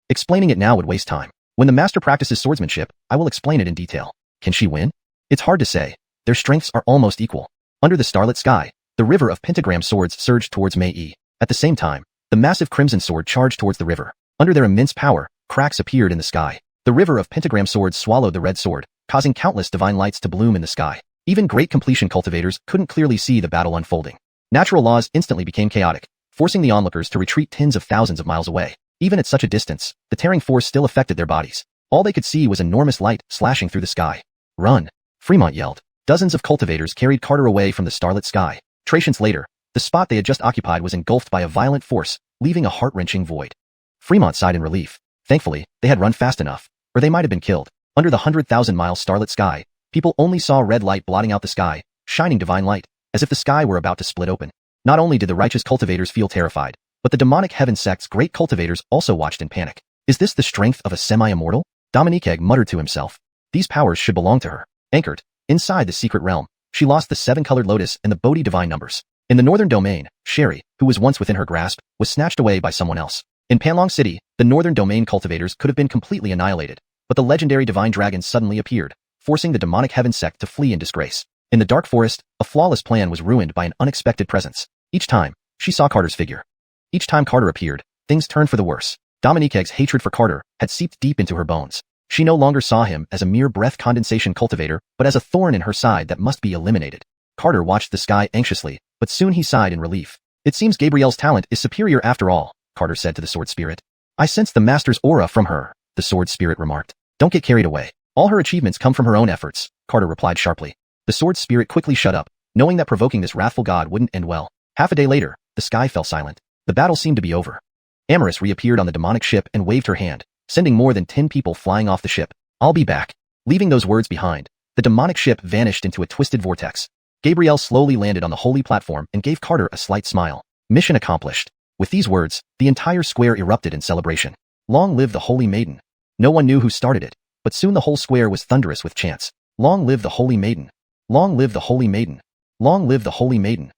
Explaining it now would waste time. When the master practices swordsmanship, I will explain it in detail. Can she win? It's hard to say. Their strengths are almost equal. Under the starlit sky, the river of pentagram swords surged towards Mei Yi. At the same time, the massive crimson sword charged towards the river. Under their immense power, cracks appeared in the sky. The river of pentagram swords swallowed the red sword, causing countless divine lights to bloom in the sky. Even great completion cultivators couldn't clearly see the battle unfolding. Natural laws instantly became chaotic, forcing the onlookers to retreat tens of thousands of miles away. Even at such a distance, the tearing force still affected their bodies. All they could see was enormous light slashing through the sky. Run! Fremont yelled. Dozens of cultivators carried Carter away from the starlit sky. Trations later, the spot they had just occupied was engulfed by a violent force, leaving a heart-wrenching void. Fremont sighed in relief. Thankfully, they had run fast enough, or they might have been killed. Under the 100,000-mile starlit sky, people only saw red light blotting out the sky, shining divine light, as if the sky were about to split open. Not only did the righteous cultivators feel terrified, but the demonic heaven sect's great cultivators also watched in panic. Is this the strength of a semi-immortal? Dominique muttered to himself. These powers should belong to her. Anchored inside the secret realm, she lost the 7-colored lotus and the Bodhi divine numbers. In the northern domain, Sherry, who was once within her grasp, was snatched away by someone else. In Panlong City, the northern domain cultivators could have been completely annihilated, but the legendary divine dragon suddenly appeared, forcing the demonic heaven sect to flee in disgrace. In the dark forest, a flawless plan was ruined by an unexpected presence. Each time, she saw Carter's figure. Each time Carter appeared, things turned for the worse. Dominique's hatred for Carter had seeped deep into her bones. She no longer saw him as a mere breath condensation cultivator, but as a thorn in her side that must be eliminated. Carter watched the sky anxiously, but soon he sighed in relief. It seems Gabrielle's talent is superior after all, Carter said to the sword spirit. I sense the master's aura from her, the sword spirit remarked. Don't get carried away. All her achievements come from her own efforts, Carter replied sharply. The sword spirit quickly shut up, knowing that provoking this wrathful god wouldn't end well. Half a day later, the sky fell silent. The battle seemed to be over. Amorous reappeared on the demonic ship and waved her hand, sending more than 10 people flying off the ship. I'll be back. Leaving those words behind, the demonic ship vanished into a twisted vortex. Gabrielle slowly landed on the holy platform and gave Carter a slight smile. Mission accomplished. With these words, the entire square erupted in celebration. Long live the Holy Maiden. No one knew who started it, but soon the whole square was thunderous with chants. Long live the Holy Maiden. Long live the Holy Maiden. Long live the Holy Maiden.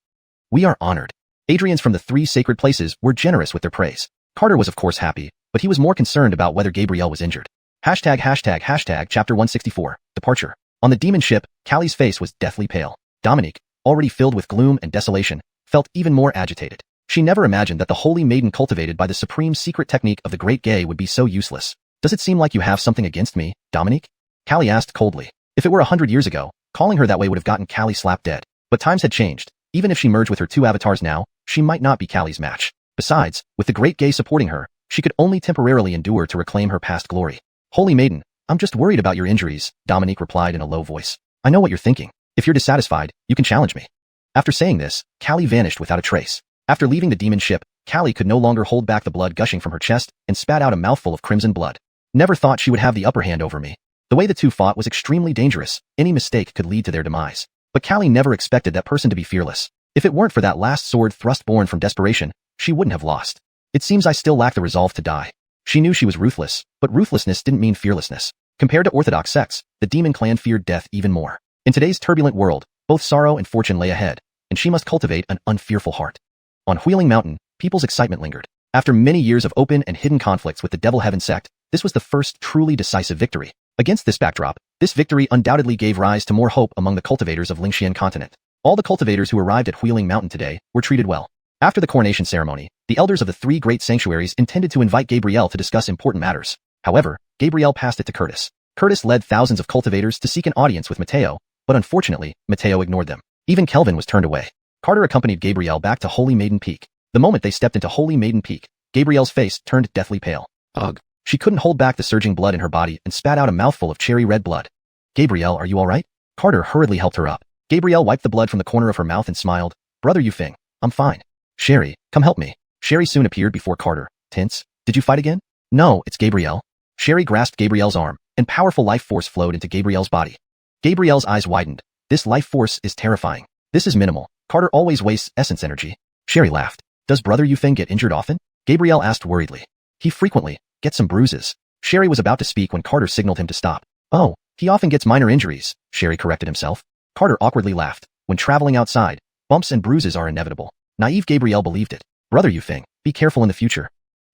We are honored. Adrians from the 3 sacred places were generous with their praise. Carter was of course happy, but he was more concerned about whether Gabrielle was injured. Chapter 164, Departure. On the demon ship, Callie's face was deathly pale. Dominique, already filled with gloom and desolation, felt even more agitated. She never imagined that the Holy Maiden cultivated by the supreme secret technique of the Great Gay would be so useless. Does it seem like you have something against me, Dominique? Callie asked coldly. If it were 100 years ago, calling her that way would have gotten Callie slapped dead. But times had changed. Even if she merged with her 2 avatars now, she might not be Callie's match. Besides, with the Great Gay supporting her, she could only temporarily endure to reclaim her past glory. Holy Maiden, I'm just worried about your injuries, Dominique replied in a low voice. I know what you're thinking. If you're dissatisfied, you can challenge me. After saying this, Callie vanished without a trace. After leaving the demon ship, Callie could no longer hold back the blood gushing from her chest and spat out a mouthful of crimson blood. Never thought she would have the upper hand over me. The way the two fought was extremely dangerous. Any mistake could lead to their demise. But Callie never expected that person to be fearless. If it weren't for that last sword thrust born from desperation, she wouldn't have lost. It seems I still lack the resolve to die. She knew she was ruthless, but ruthlessness didn't mean fearlessness. Compared to orthodox sects, the demon clan feared death even more. In today's turbulent world, both sorrow and fortune lay ahead, and she must cultivate an unfearful heart. On Wheeling Mountain, people's excitement lingered. After many years of open and hidden conflicts with the Devil Heaven sect, this was the first truly decisive victory. Against this backdrop, this victory undoubtedly gave rise to more hope among the cultivators of Lingxian continent. All the cultivators who arrived at Wheeling Mountain today were treated well. After the coronation ceremony, the elders of the 3 great sanctuaries intended to invite Gabrielle to discuss important matters. However, Gabrielle passed it to Curtis. Curtis led thousands of cultivators to seek an audience with Mateo, but unfortunately, Mateo ignored them. Even Kelvin was turned away. Carter accompanied Gabrielle back to Holy Maiden Peak. The moment they stepped into Holy Maiden Peak, Gabrielle's face turned deathly pale. Ugh. She couldn't hold back the surging blood in her body and spat out a mouthful of cherry red blood. Gabrielle, are you alright? Carter hurriedly helped her up. Gabrielle wiped the blood from the corner of her mouth and smiled. Brother Yufeng, I'm fine. Sherry, come help me. Sherry soon appeared before Carter. Tense, did you fight again? No, it's Gabrielle. Sherry grasped Gabrielle's arm, and powerful life force flowed into Gabrielle's body. Gabrielle's eyes widened. This life force is terrifying. This is minimal. Carter always wastes essence energy. Sherry laughed. Does Brother Yufeng get injured often? Gabrielle asked worriedly. He frequently gets some bruises. Sherry was about to speak when Carter signaled him to stop. Oh, he often gets minor injuries, Sherry corrected himself. Carter awkwardly laughed. When traveling outside, bumps and bruises are inevitable. Naive Gabrielle believed it. Brother Yufeng, be careful in the future.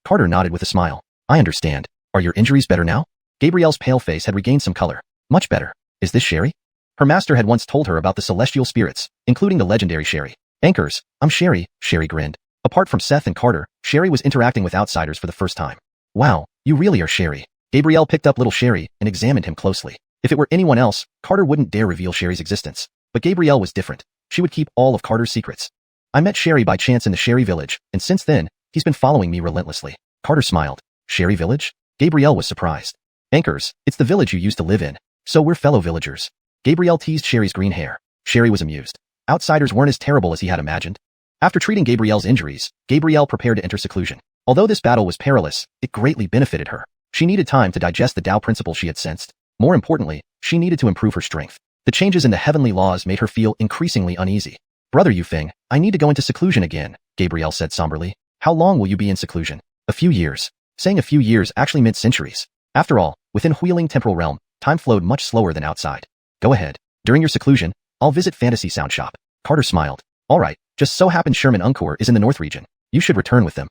Carter nodded with a smile. I understand. Are your injuries better now? Gabrielle's pale face had regained some color. Much better. Is this Sherry? Her master had once told her about the celestial spirits, including the legendary Sherry. Anchors, I'm Sherry, Sherry grinned. Apart from Seth and Carter, Sherry was interacting with outsiders for the first time. Wow, you really are Sherry. Gabrielle picked up little Sherry and examined him closely. If it were anyone else, Carter wouldn't dare reveal Sherry's existence. But Gabrielle was different. She would keep all of Carter's secrets. I met Sherry by chance in the Sherry village, and since then, he's been following me relentlessly. Carter smiled. Sherry village? Gabrielle was surprised. Anchors, it's the village you used to live in. So we're fellow villagers. Gabrielle teased Sherry's green hair. Sherry was amused. Outsiders weren't as terrible as he had imagined. After treating Gabrielle's injuries, Gabrielle prepared to enter seclusion. Although this battle was perilous, it greatly benefited her. She needed time to digest the Tao principle she had sensed. More importantly, she needed to improve her strength. The changes in the heavenly laws made her feel increasingly uneasy. Brother Yufeng, I need to go into seclusion again, Gabrielle said somberly. How long will you be in seclusion? A few years. Saying a few years actually meant centuries. After all, within Huiling Temporal Realm, time flowed much slower than outside. Go ahead. During your seclusion, I'll visit Fantasy Sound Shop. Carter smiled. Alright, just so happens Sherman Uncor is in the North region. You should return with them.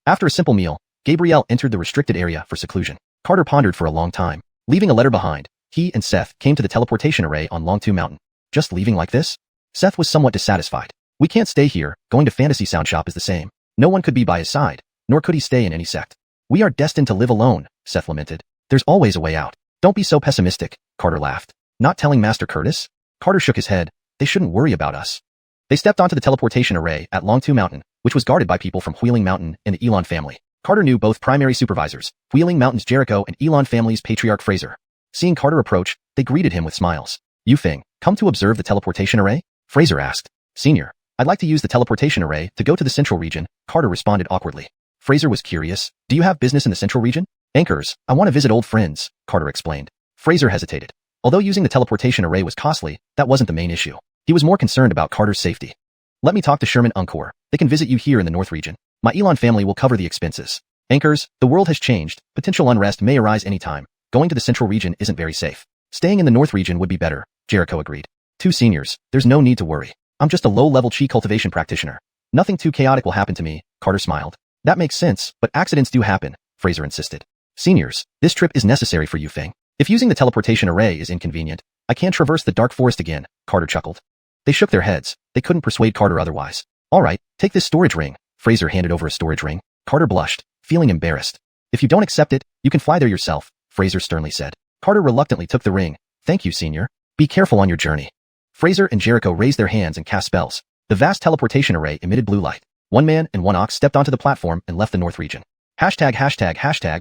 After a simple meal, Gabrielle entered the restricted area for seclusion. Carter pondered for a long time. Leaving a letter behind, he and Seth came to the teleportation array on Longtu Mountain. Just leaving like this? Seth was somewhat dissatisfied. We can't stay here, going to Fantasy Sound Shop is the same. No one could be by his side, nor could he stay in any sect. We are destined to live alone, Seth lamented. There's always a way out. Don't be so pessimistic, Carter laughed. Not telling Master Curtis? Carter shook his head. They shouldn't worry about us. They stepped onto the teleportation array at Longtu Mountain, which was guarded by people from Huiling Mountain and the Elon family. Carter knew both primary supervisors, Huiling Mountain's Jericho and Elon family's patriarch Fraser. Seeing Carter approach, they greeted him with smiles. Yufeng, come to observe the teleportation array? Fraser asked. Senior, I'd like to use the teleportation array to go to the central region, Carter responded awkwardly. Fraser was curious. Do you have business in the central region? Anchors, I want to visit old friends, Carter explained. Fraser hesitated. Although using the teleportation array was costly, that wasn't the main issue. He was more concerned about Carter's safety. Let me talk to Sherman Uncor. They can visit you here in the North region. My Elon family will cover the expenses. Anchors, the world has changed. Potential unrest may arise anytime. Going to the central region isn't very safe. Staying in the North region would be better, Jericho agreed. Two seniors, there's no need to worry. I'm just a low-level chi cultivation practitioner. Nothing too chaotic will happen to me, Carter smiled. That makes sense, but accidents do happen, Fraser insisted. Seniors, this trip is necessary for Yufeng. If using the teleportation array is inconvenient, I can't traverse the dark forest again, Carter chuckled. They shook their heads. They couldn't persuade Carter otherwise. Alright, take this storage ring. Fraser handed over a storage ring. Carter blushed, feeling embarrassed. If you don't accept it, you can fly there yourself, Fraser sternly said. Carter reluctantly took the ring. Thank you, senior. Be careful on your journey. Fraser and Jericho raised their hands and cast spells. The vast teleportation array emitted blue light. One man and one ox stepped onto the platform and left the North region. Hashtag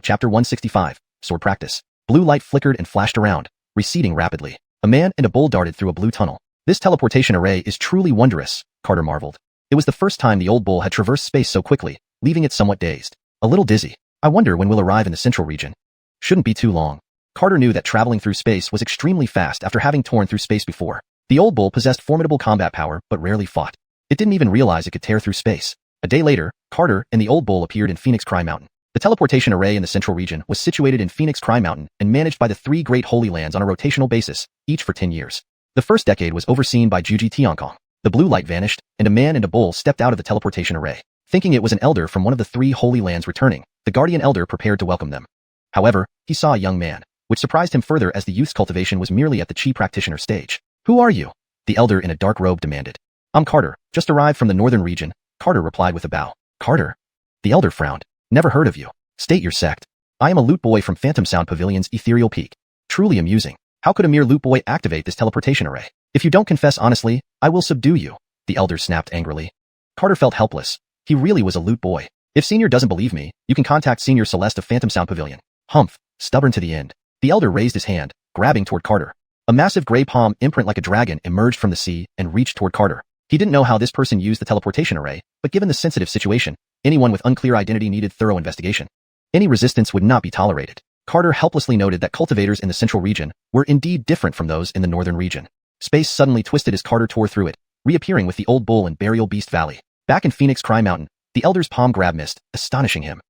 chapter 165, sword practice. Blue light flickered and flashed around, receding rapidly. A man and a bull darted through a blue tunnel. This teleportation array is truly wondrous, Carter marveled. It was the first time the old bull had traversed space so quickly, leaving it somewhat dazed. A little dizzy. I wonder when we'll arrive in the central region. Shouldn't be too long. Carter knew that traveling through space was extremely fast after having torn through space before. The old bull possessed formidable combat power but rarely fought. It didn't even realize it could tear through space. A day later, Carter and the old bull appeared in Phoenix Cry Mountain. The teleportation array in the central region was situated in Phoenix Cry Mountain and managed by the three great holy lands on a rotational basis, each for 10 years. The first decade was overseen by Juji Tiankong. The blue light vanished, and a man and a bull stepped out of the teleportation array. Thinking it was an elder from one of the three holy lands returning, the guardian elder prepared to welcome them. However, he saw a young man, which surprised him further as the youth's cultivation was merely at the chi practitioner stage. Who are you? The elder in a dark robe demanded. I'm Carter, just arrived from the northern region, Carter replied with a bow. Carter? The elder frowned. Never heard of you. State your sect. I am a loot boy from Phantom Sound Pavilion's Ethereal Peak. Truly amusing. How could a mere loot boy activate this teleportation array? If you don't confess honestly, I will subdue you, the elder snapped angrily. Carter felt helpless. He really was a loot boy. If Senior doesn't believe me, you can contact Senior Celeste of Phantom Sound Pavilion. Humph, stubborn to the end. The elder raised his hand, grabbing toward Carter. A massive gray palm imprint like a dragon emerged from the sea and reached toward Carter. He didn't know how this person used the teleportation array, but given the sensitive situation, anyone with unclear identity needed thorough investigation. Any resistance would not be tolerated. Carter helplessly noted that cultivators in the central region were indeed different from those in the northern region. Space suddenly twisted as Carter tore through it, reappearing with the old bull in Burial Beast Valley. Back in Phoenix Cry Mountain, the elder's palm grab missed, astonishing him.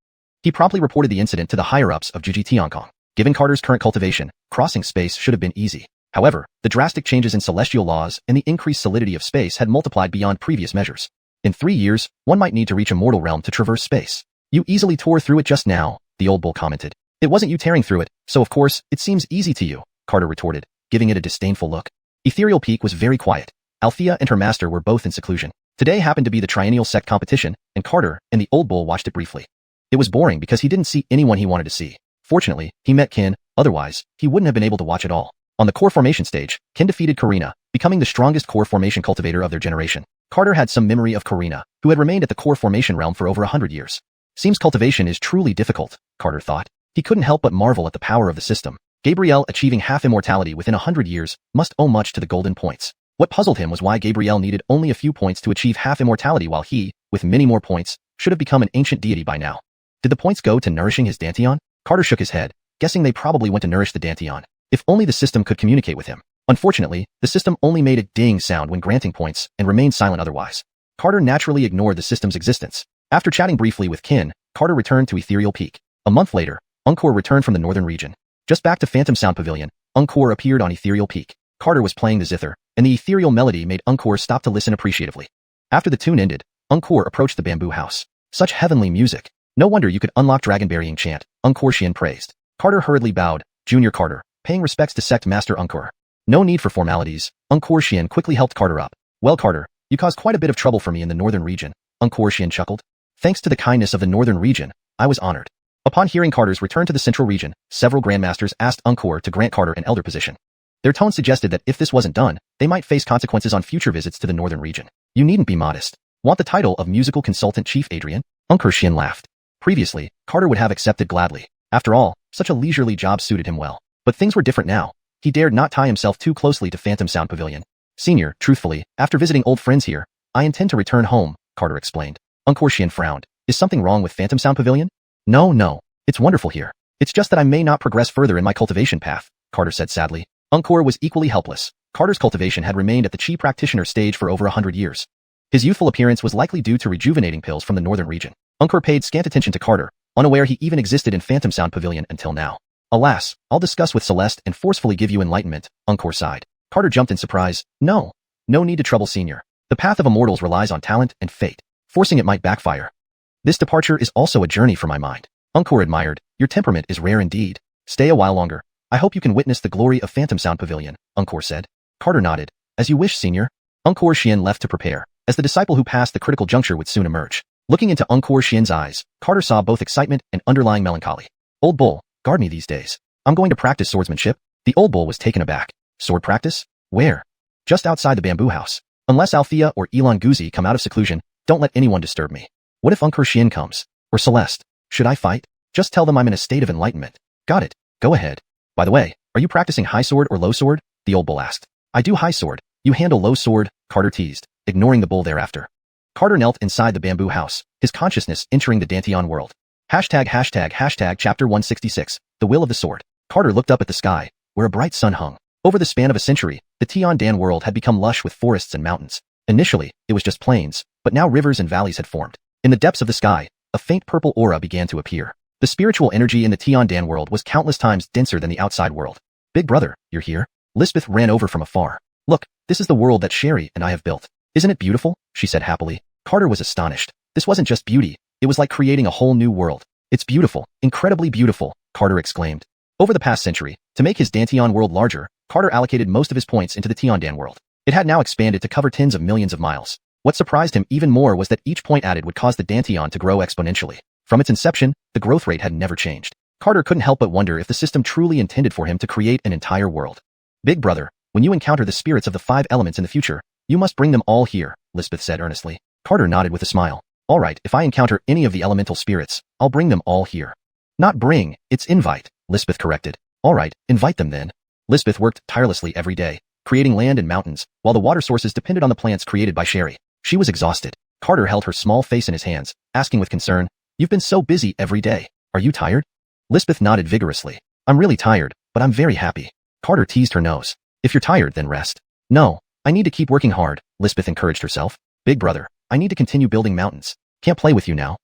He promptly reported the incident to the higher-ups of Juji Tiankong. Given Carter's current cultivation, crossing space should have been easy. However, the drastic changes in celestial laws and the increased solidity of space had multiplied beyond previous measures. In 3 years, one might need to reach a mortal realm to traverse space. You easily tore through it just now, the old bull commented. It wasn't you tearing through it, so of course, it seems easy to you, Carter retorted, giving it a disdainful look. Ethereal Peak was very quiet. Althea and her master were both in seclusion. Today happened to be the triennial sect competition, and Carter and the old bull watched it briefly. It was boring because he didn't see anyone he wanted to see. Fortunately, he met Qin, otherwise, he wouldn't have been able to watch it all. On the core formation stage, Qin defeated Karina, becoming the strongest core formation cultivator of their generation. Carter had some memory of Karina, who had remained at the core formation realm for over 100 years. Seems cultivation is truly difficult, Carter thought. He couldn't help but marvel at the power of the system. Gabrielle achieving half immortality within 100 years must owe much to the golden points. What puzzled him was why Gabrielle needed only a few points to achieve half immortality while he, with many more points, should have become an ancient deity by now. Did the points go to nourishing his Dantian? Carter shook his head, guessing they probably went to nourish the Dantian. If only the system could communicate with him. Unfortunately, the system only made a ding sound when granting points and remained silent otherwise. Carter naturally ignored the system's existence. After chatting briefly with Qin, Carter returned to Ethereal Peak. A month later, Encore returned from the northern region. Just back to Phantom Sound Pavilion, Encore appeared on Ethereal Peak. Carter was playing the zither, and the ethereal melody made Encore stop to listen appreciatively. After the tune ended, Encore approached the bamboo house. Such heavenly music. No wonder you could unlock dragon-burying chant, Encore Xian praised. Carter hurriedly bowed, Junior Carter, paying respects to Sect Master Encore. No need for formalities, Encore Xian quickly helped Carter up. Well Carter, you caused quite a bit of trouble for me in the northern region, Encore Xian chuckled. Thanks to the kindness of the northern region, I was honored. Upon hearing Carter's return to the central region, several grandmasters asked Encore to grant Carter an elder position. Their tone suggested that if this wasn't done, they might face consequences on future visits to the northern region. You needn't be modest. Want the title of musical consultant Chief Adrian? Encore Xian laughed. Previously, Carter would have accepted gladly. After all, such a leisurely job suited him well. But things were different now. He dared not tie himself too closely to Phantom Sound Pavilion. Senior, truthfully, after visiting old friends here, I intend to return home, Carter explained. Encore Xian frowned. Is something wrong with Phantom Sound Pavilion? No. It's wonderful here. It's just that I may not progress further in my cultivation path, Carter said sadly. Encore was equally helpless. Carter's cultivation had remained at the Chi practitioner stage for over 100 years. His youthful appearance was likely due to rejuvenating pills from the northern region. Encore paid scant attention to Carter, unaware he even existed in Phantom Sound Pavilion until now. Alas, I'll discuss with Celeste and forcefully give you enlightenment, Encore sighed. Carter jumped in surprise. No need to trouble Senior. The path of immortals relies on talent and fate. Forcing it might backfire. This departure is also a journey for my mind. Encore admired. Your temperament is rare indeed. Stay a while longer. I hope you can witness the glory of Phantom Sound Pavilion, Encore said. Carter nodded. As you wish, Senior. Encore Xian left to prepare, as the disciple who passed the critical juncture would soon emerge. Looking into Encore Xian's eyes, Carter saw both excitement and underlying melancholy. Old bull, guard me these days. I'm going to practice swordsmanship. The old bull was taken aback. Sword practice? Where? Just outside the bamboo house. Unless Althea or Elon Guzi come out of seclusion, don't let anyone disturb me. What if Encore Xian comes? Or Celeste? Should I fight? Just tell them I'm in a state of enlightenment. Got it. Go ahead. By the way, are you practicing high sword or low sword? The old bull asked. I do high sword. You handle low sword, Carter teased, ignoring the bull thereafter. Carter knelt inside the bamboo house, his consciousness entering the Dantian world. Hashtag chapter 166, the will of the sword. Carter looked up at the sky, where a bright sun hung. Over the span of a century, the Tian Dan world had become lush with forests and mountains. Initially, it was just plains, but now rivers and valleys had formed. In the depths of the sky, a faint purple aura began to appear. The spiritual energy in the Tian Dan world was countless times denser than the outside world. Big brother, you're here? Lisbeth ran over from afar. Look, this is the world that Sherry and I have built. Isn't it beautiful? She said happily. Carter was astonished. This wasn't just beauty. It was like creating a whole new world. It's beautiful, incredibly beautiful, Carter exclaimed. Over the past century, to make his Dantian world larger, Carter allocated most of his points into the Tian Dan world. It had now expanded to cover tens of millions of miles. What surprised him even more was that each point added would cause the Dantian to grow exponentially. From its inception, the growth rate had never changed. Carter couldn't help but wonder if the system truly intended for him to create an entire world. Big brother, when you encounter the spirits of the 5 elements in the future, you must bring them all here, Lisbeth said earnestly. Carter nodded with a smile. All right, if I encounter any of the elemental spirits, I'll bring them all here. Not bring, it's invite, Lisbeth corrected. All right, invite them then. Lisbeth worked tirelessly every day, creating land and mountains, while the water sources depended on the plants created by Sherry. She was exhausted. Carter held her small face in his hands, asking with concern, You've been so busy every day. Are you tired? Lisbeth nodded vigorously. I'm really tired, but I'm very happy. Carter teased her nose. If you're tired, then rest. No, I need to keep working hard, Lisbeth encouraged herself. Big brother, I need to continue building mountains. Can't play with you now.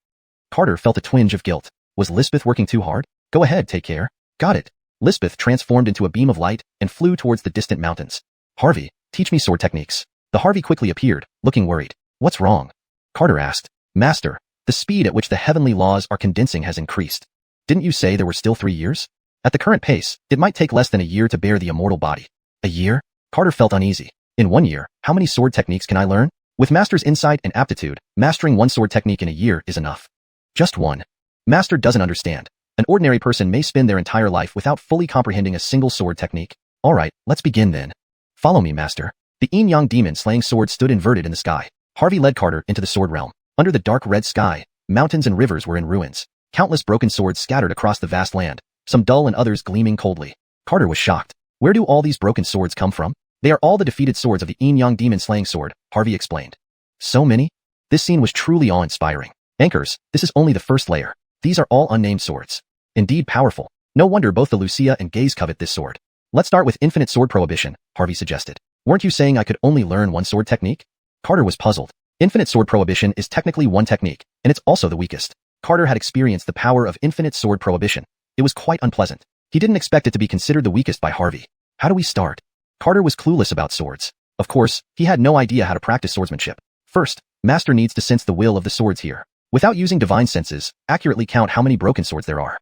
Carter felt a twinge of guilt. Was Lisbeth working too hard? Go ahead, take care. Got it. Lisbeth transformed into a beam of light and flew towards the distant mountains. Harvey, teach me sword techniques. The Harvey quickly appeared, looking worried. What's wrong? Carter asked. Master, the speed at which the heavenly laws are condensing has increased. Didn't you say there were still 3 years? At the current pace, it might take less than a year to bear the immortal body. A year? Carter felt uneasy. In 1 year, how many sword techniques can I learn? With Master's insight and aptitude, mastering 1 sword technique in a year is enough. Just 1. Master doesn't understand. An ordinary person may spend their entire life without fully comprehending a single sword technique. Alright, let's begin then. Follow me, Master. The yin-yang demon-slaying sword stood inverted in the sky. Harvey led Carter into the sword realm. Under the dark red sky, mountains and rivers were in ruins. Countless broken swords scattered across the vast land, some dull and others gleaming coldly. Carter was shocked. Where do all these broken swords come from? They are all the defeated swords of the yin-yang demon-slaying sword, Harvey explained. So many? This scene was truly awe-inspiring. Anchors, this is only the first layer. These are all unnamed swords. Indeed powerful. No wonder both the Wuxia and Gaze covet this sword. Let's start with infinite sword prohibition, Harvey suggested. Weren't you saying I could only learn one sword technique? Carter was puzzled. Infinite sword prohibition is technically one technique, and it's also the weakest. Carter had experienced the power of infinite sword prohibition. It was quite unpleasant. He didn't expect it to be considered the weakest by Harvey. How do we start? Carter was clueless about swords. Of course, he had no idea how to practice swordsmanship. First, Master needs to sense the will of the swords here. Without using divine senses, accurately count how many broken swords there are.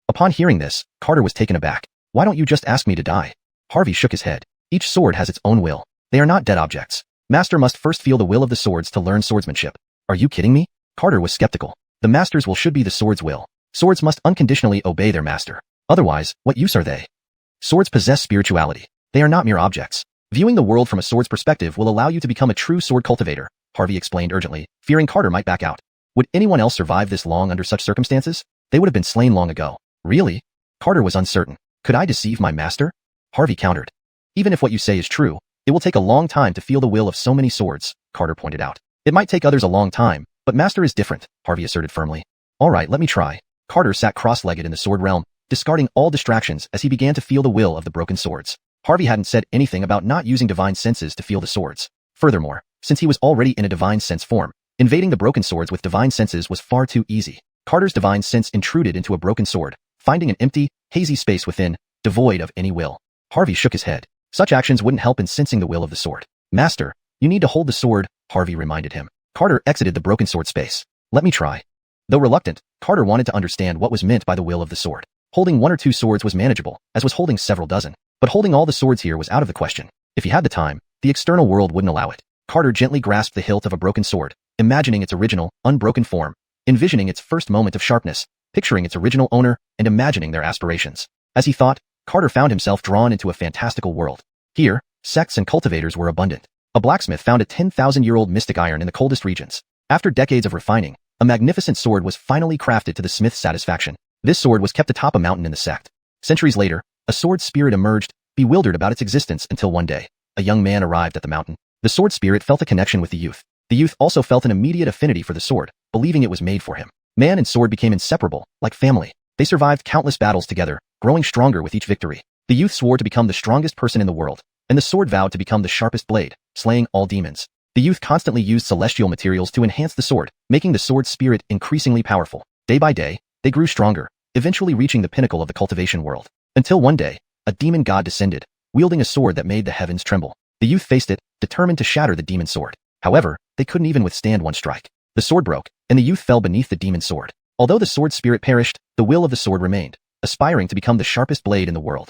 Upon hearing this, Carter was taken aback. Why don't you just ask me to die? Harvey shook his head. Each sword has its own will. They are not dead objects. Master must first feel the will of the swords to learn swordsmanship. Are you kidding me? Carter was skeptical. The master's will should be the sword's will. Swords must unconditionally obey their master. Otherwise, what use are they? Swords possess spirituality. They are not mere objects. Viewing the world from a sword's perspective will allow you to become a true sword cultivator, Harvey explained urgently, fearing Carter might back out. Would anyone else survive this long under such circumstances? They would have been slain long ago. Really? Carter was uncertain. Could I deceive my master? Harvey countered. Even if what you say is true, it will take a long time to feel the will of so many swords, Carter pointed out. It might take others a long time, but master is different, Harvey asserted firmly. Alright, let me try. Carter sat cross-legged in the sword realm, discarding all distractions as he began to feel the will of the broken swords. Harvey hadn't said anything about not using divine senses to feel the swords. Furthermore, since he was already in a divine sense form, invading the broken swords with divine senses was far too easy. Carter's divine sense intruded into a broken sword, finding an empty, hazy space within, devoid of any will. Harvey shook his head. Such actions wouldn't help in sensing the will of the sword. Master, you need to hold the sword, Harvey reminded him. Carter exited the broken sword space. Let me try. Though reluctant, Carter wanted to understand what was meant by the will of the sword. Holding one or two swords was manageable, as was holding several dozen. But holding all the swords here was out of the question. If he had the time, the external world wouldn't allow it. Carter gently grasped the hilt of a broken sword, imagining its original, unbroken form, envisioning its first moment of sharpness, picturing its original owner, and imagining their aspirations. As he thought, Carter found himself drawn into a fantastical world. Here, sects and cultivators were abundant. A blacksmith found a 10,000-year-old mystic iron in the coldest regions. After decades of refining, a magnificent sword was finally crafted to the smith's satisfaction. This sword was kept atop a mountain in the sect. Centuries later, a sword spirit emerged, bewildered about its existence until one day, a young man arrived at the mountain. The sword spirit felt a connection with the youth. The youth also felt an immediate affinity for the sword, believing it was made for him. Man and sword became inseparable, like family. They survived countless battles together, growing stronger with each victory. The youth swore to become the strongest person in the world, and the sword vowed to become the sharpest blade, slaying all demons. The youth constantly used celestial materials to enhance the sword, making the sword spirit increasingly powerful. Day by day, they grew stronger, eventually reaching the pinnacle of the cultivation world. Until one day, a demon god descended, wielding a sword that made the heavens tremble. The youth faced it, determined to shatter the demon sword. However, they couldn't even withstand one strike. The sword broke, and the youth fell beneath the demon sword. Although the sword spirit perished, the will of the sword remained, aspiring to become the sharpest blade in the world.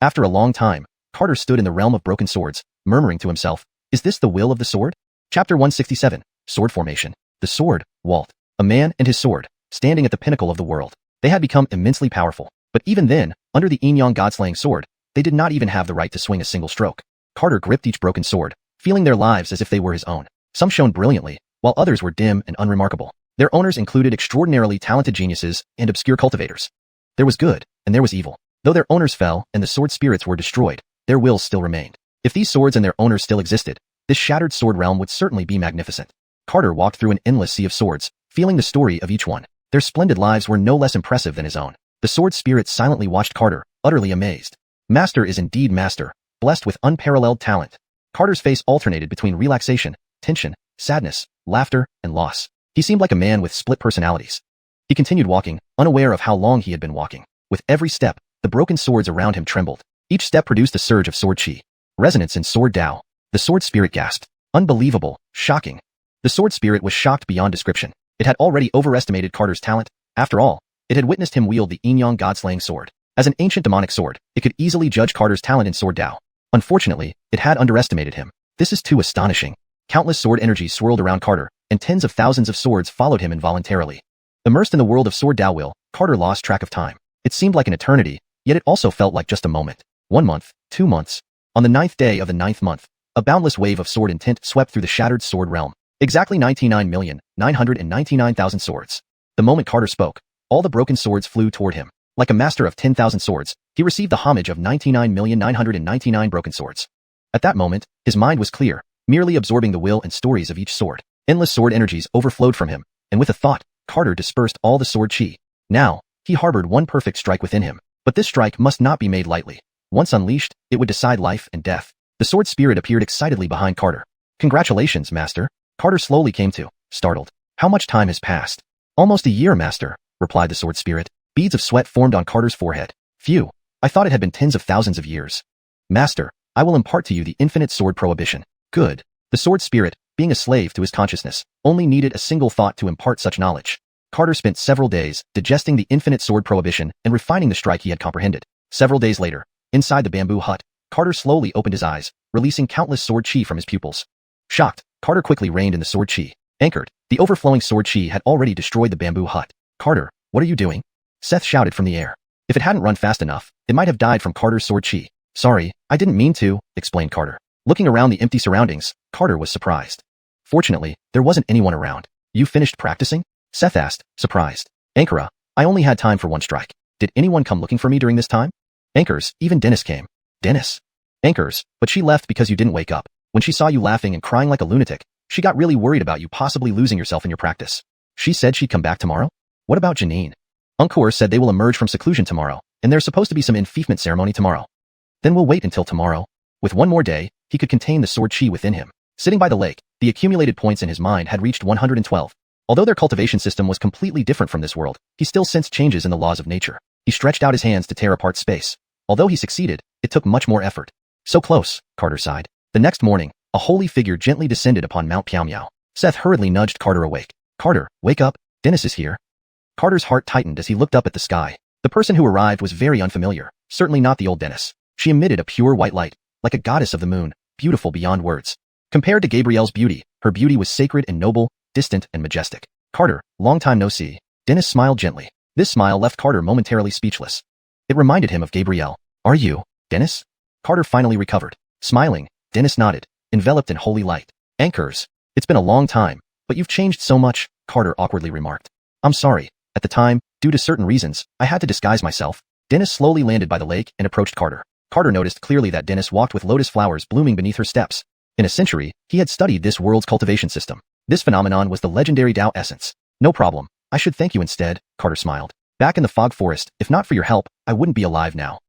After a long time, Carter stood in the realm of broken swords, murmuring to himself, "Is this the will of the sword?" Chapter 167, Sword Formation. The sword, Walt. A man and his sword, standing at the pinnacle of the world. They had become immensely powerful, but even then, under the yin-yang god-slaying sword, they did not even have the right to swing a single stroke. Carter gripped each broken sword, feeling their lives as if they were his own. Some shone brilliantly, while others were dim and unremarkable. Their owners included extraordinarily talented geniuses and obscure cultivators. There was good, and there was evil. Though their owners fell and the sword spirits were destroyed, their wills still remained. If these swords and their owners still existed, this shattered sword realm would certainly be magnificent. Carter walked through an endless sea of swords, feeling the story of each one. Their splendid lives were no less impressive than his own. The sword spirit silently watched Carter, utterly amazed. Master is indeed master, blessed with unparalleled talent. Carter's face alternated between relaxation, tension, sadness, laughter, and loss. He seemed like a man with split personalities. He continued walking, unaware of how long he had been walking. With every step, the broken swords around him trembled. Each step produced a surge of sword chi. Resonance in sword Tao. The sword spirit gasped. Unbelievable, shocking. The sword spirit was shocked beyond description. It had already overestimated Carter's talent. After all, it had witnessed him wield the yin-yang god-slaying sword. As an ancient demonic sword, it could easily judge Carter's talent in sword Tao. Unfortunately, it had underestimated him. This is too astonishing. Countless sword energies swirled around Carter, and tens of thousands of swords followed him involuntarily. Immersed in the world of sword Dao will, Carter lost track of time. It seemed like an eternity, yet it also felt like just a moment. 1 month, 2 months. On the 9th day of the 9th month, a boundless wave of sword intent swept through the shattered sword realm. Exactly 99,999,000 swords. The moment Carter spoke, all the broken swords flew toward him. Like a master of 10,000 swords, he received the homage of 99,999 broken swords. At that moment, his mind was clear, merely absorbing the will and stories of each sword. Endless sword energies overflowed from him, and with a thought, Carter dispersed all the sword chi. Now, he harbored one perfect strike within him, but this strike must not be made lightly. Once unleashed, it would decide life and death. The sword spirit appeared excitedly behind Carter. Congratulations, Master. Carter slowly came to, startled. How much time has passed? Almost a year, Master, replied the sword spirit. Beads of sweat formed on Carter's forehead. Phew, I thought it had been tens of thousands of years. Master, I will impart to you the infinite sword prohibition. Good. The sword spirit, being a slave to his consciousness, only needed a single thought to impart such knowledge. Carter spent several days digesting the infinite sword prohibition and refining the strike he had comprehended. Several days later, inside the bamboo hut, Carter slowly opened his eyes, releasing countless sword chi from his pupils. Shocked, Carter quickly reined in the sword chi. Anchored, the overflowing sword chi had already destroyed the bamboo hut. Carter, what are you doing? Seth shouted from the air. If it hadn't run fast enough, it might have died from Carter's sword chi. Sorry, I didn't mean to, explained Carter. Looking around the empty surroundings, Carter was surprised. Fortunately, there wasn't anyone around. You finished practicing? Seth asked, surprised. Ankara, I only had time for one strike. Did anyone come looking for me during this time? Anchors, even Dennis came. Dennis? Anchors, but she left because you didn't wake up. When she saw you laughing and crying like a lunatic, she got really worried about you possibly losing yourself in your practice. She said she'd come back tomorrow? What about Janine? Unkor said they will emerge from seclusion tomorrow, and there's supposed to be some enfeoffment ceremony tomorrow. Then we'll wait until tomorrow. With one more day, he could contain the sword chi within him. Sitting by the lake, the accumulated points in his mind had reached 112. Although their cultivation system was completely different from this world, he still sensed changes in the laws of nature. He stretched out his hands to tear apart space. Although he succeeded, it took much more effort. So close, Carter sighed. The next morning, a holy figure gently descended upon Mount Piao. Seth hurriedly nudged Carter awake. Carter, wake up, Dennis is here. Carter's heart tightened as he looked up at the sky. The person who arrived was very unfamiliar, certainly not the old Dennis. She emitted a pure white light, like a goddess of the moon, beautiful beyond words. Compared to Gabrielle's beauty, her beauty was sacred and noble, distant and majestic. Carter, long time no see. Dennis smiled gently. This smile left Carter momentarily speechless. It reminded him of Gabrielle. Are you, Dennis? Carter finally recovered. Smiling, Dennis nodded, enveloped in holy light. Anchors. It's been a long time, but you've changed so much, Carter awkwardly remarked. I'm sorry. At the time, due to certain reasons, I had to disguise myself. Dennis slowly landed by the lake and approached Carter. Carter noticed clearly that Dennis walked with lotus flowers blooming beneath her steps. In a century, he had studied this world's cultivation system. This phenomenon was the legendary Dao essence. No problem. I should thank you instead, Carter smiled. Back in the fog forest, if not for your help, I wouldn't be alive now.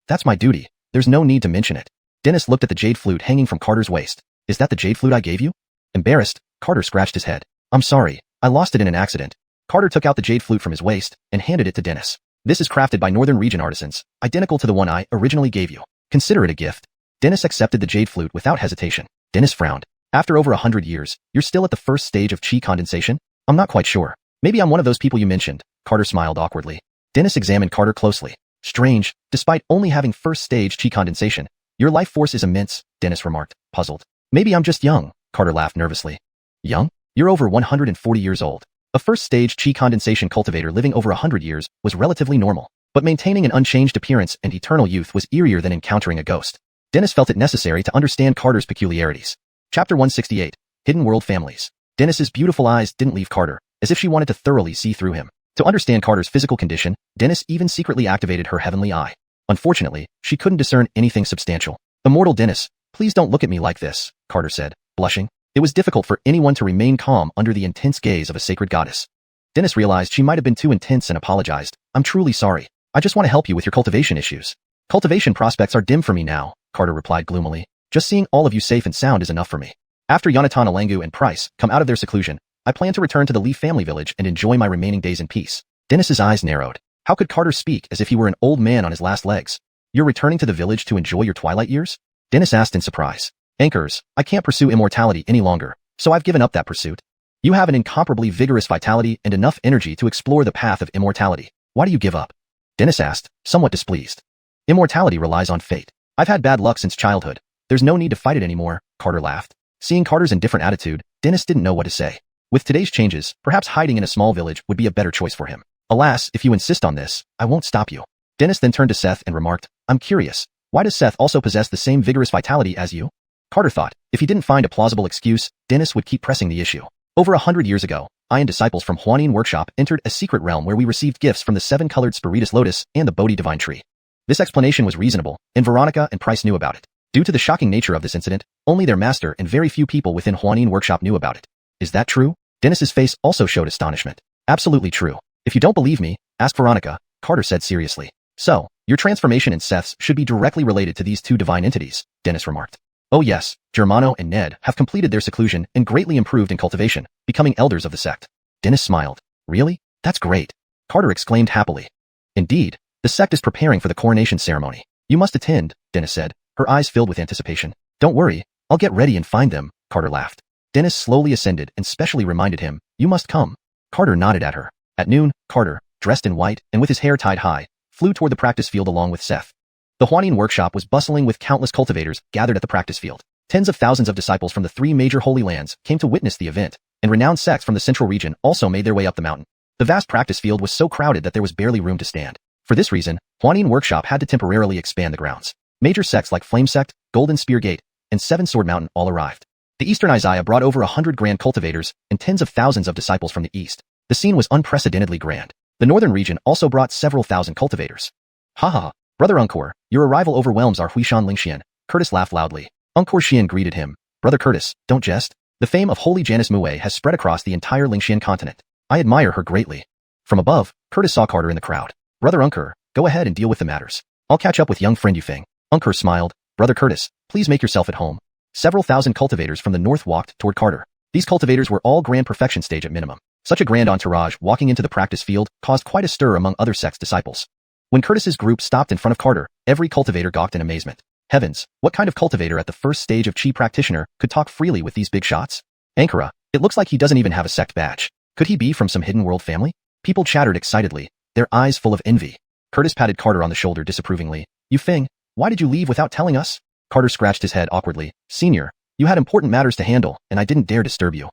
That's my duty. There's no need to mention it. Dennis looked at the jade flute hanging from Carter's waist. Is that the jade flute I gave you? Embarrassed, Carter scratched his head. I'm sorry. I lost it in an accident. Carter took out the jade flute from his waist and handed it to Dennis. This is crafted by Northern Region artisans, identical to the one I originally gave you. Consider it a gift. Dennis accepted the jade flute without hesitation. Dennis frowned. After over 100 years, you're still at the first stage of chi condensation? I'm not quite sure. Maybe I'm one of those people you mentioned. Carter smiled awkwardly. Dennis examined Carter closely. Strange, despite only having first stage chi condensation, your life force is immense, Dennis remarked, puzzled. Maybe I'm just young, Carter laughed nervously. Young? You're over 140 years old. A first stage chi condensation cultivator living over 100 years was relatively normal, but maintaining an unchanged appearance and eternal youth was eerier than encountering a ghost. Dennis felt it necessary to understand Carter's peculiarities. Chapter 168, Hidden World Families. Dennis's beautiful eyes didn't leave Carter, as if she wanted to thoroughly see through him. To understand Carter's physical condition, Dennis even secretly activated her heavenly eye. Unfortunately, she couldn't discern anything substantial. Immortal Dennis, please don't look at me like this, Carter said, blushing. It was difficult for anyone to remain calm under the intense gaze of a sacred goddess. Dennis realized she might have been too intense and apologized. I'm truly sorry. I just want to help you with your cultivation issues. Cultivation prospects are dim for me now, Carter replied gloomily. Just seeing all of you safe and sound is enough for me. After Yonatan Alangu and Price come out of their seclusion, I plan to return to the Leaf family village and enjoy my remaining days in peace. Dennis's eyes narrowed. How could Carter speak as if he were an old man on his last legs? You're returning to the village to enjoy your twilight years? Dennis asked in surprise. Anchors, I can't pursue immortality any longer, so I've given up that pursuit. You have an incomparably vigorous vitality and enough energy to explore the path of immortality. Why do you give up? Dennis asked, somewhat displeased. Immortality relies on fate. I've had bad luck since childhood. There's no need to fight it anymore, Carter laughed. Seeing Carter's indifferent attitude, Dennis didn't know what to say. With today's changes, perhaps hiding in a small village would be a better choice for him. Alas, if you insist on this, I won't stop you. Dennis then turned to Seth and remarked, I'm curious, why does Seth also possess the same vigorous vitality as you? Carter thought, if he didn't find a plausible excuse, Dennis would keep pressing the issue. Over 100 years ago, I and disciples from Huanin Workshop entered a secret realm where we received gifts from the 7-colored Spiritus Lotus and the Bodhi Divine Tree. This explanation was reasonable, and Veronica and Price knew about it. Due to the shocking nature of this incident, only their master and very few people within Huanin Workshop knew about it. Is that true? Dennis's face also showed astonishment. Absolutely true. If you don't believe me, ask Veronica, Carter said seriously. So, your transformation and Seth's should be directly related to these two divine entities, Dennis remarked. Oh yes, Germano and Ned have completed their seclusion and greatly improved in cultivation, becoming elders of the sect. Dennis smiled. Really? That's great. Carter exclaimed happily. Indeed, the sect is preparing for the coronation ceremony. You must attend, Dennis said, her eyes filled with anticipation. Don't worry, I'll get ready and find them, Carter laughed. Dennis slowly ascended and specially reminded him, you must come. Carter nodded at her. At noon, Carter, dressed in white and with his hair tied high, flew toward the practice field along with Seth. The Huanin Workshop was bustling with countless cultivators gathered at the practice field. Tens of thousands of disciples from the 3 major holy lands came to witness the event, and renowned sects from the central region also made their way up the mountain. The vast practice field was so crowded that there was barely room to stand. For this reason, Huanin Workshop had to temporarily expand the grounds. Major sects like Flame Sect, Golden Spear Gate, and 7 Sword Mountain all arrived. The Eastern Isaiah brought over 100 grand cultivators and tens of thousands of disciples from the east. The scene was unprecedentedly grand. The northern region also brought several thousand cultivators. Haha, Brother Uncor, your arrival overwhelms our Huishan Lingxian, Curtis laughed loudly. Uncor Xian greeted him. Brother Curtis, don't jest. The fame of Holy Janice Mue has spread across the entire Lingxian continent. I admire her greatly. From above, Curtis saw Carter in the crowd. Brother Uncor, go ahead and deal with the matters. I'll catch up with young friend Yufeng. Uncor smiled. Brother Curtis, please make yourself at home. Several thousand cultivators from the north walked toward Carter. These cultivators were all grand perfection stage at minimum. Such a grand entourage walking into the practice field caused quite a stir among other sects' disciples. When Curtis's group stopped in front of Carter, every cultivator gawked in amazement. Heavens, what kind of cultivator at the first stage of Chi practitioner could talk freely with these big shots? Ankara, it looks like he doesn't even have a sect badge. Could he be from some hidden world family? People chattered excitedly, their eyes full of envy. Curtis patted Carter on the shoulder disapprovingly. Yufeng, why did you leave without telling us? Carter scratched his head awkwardly. Senior, you had important matters to handle, and I didn't dare disturb you.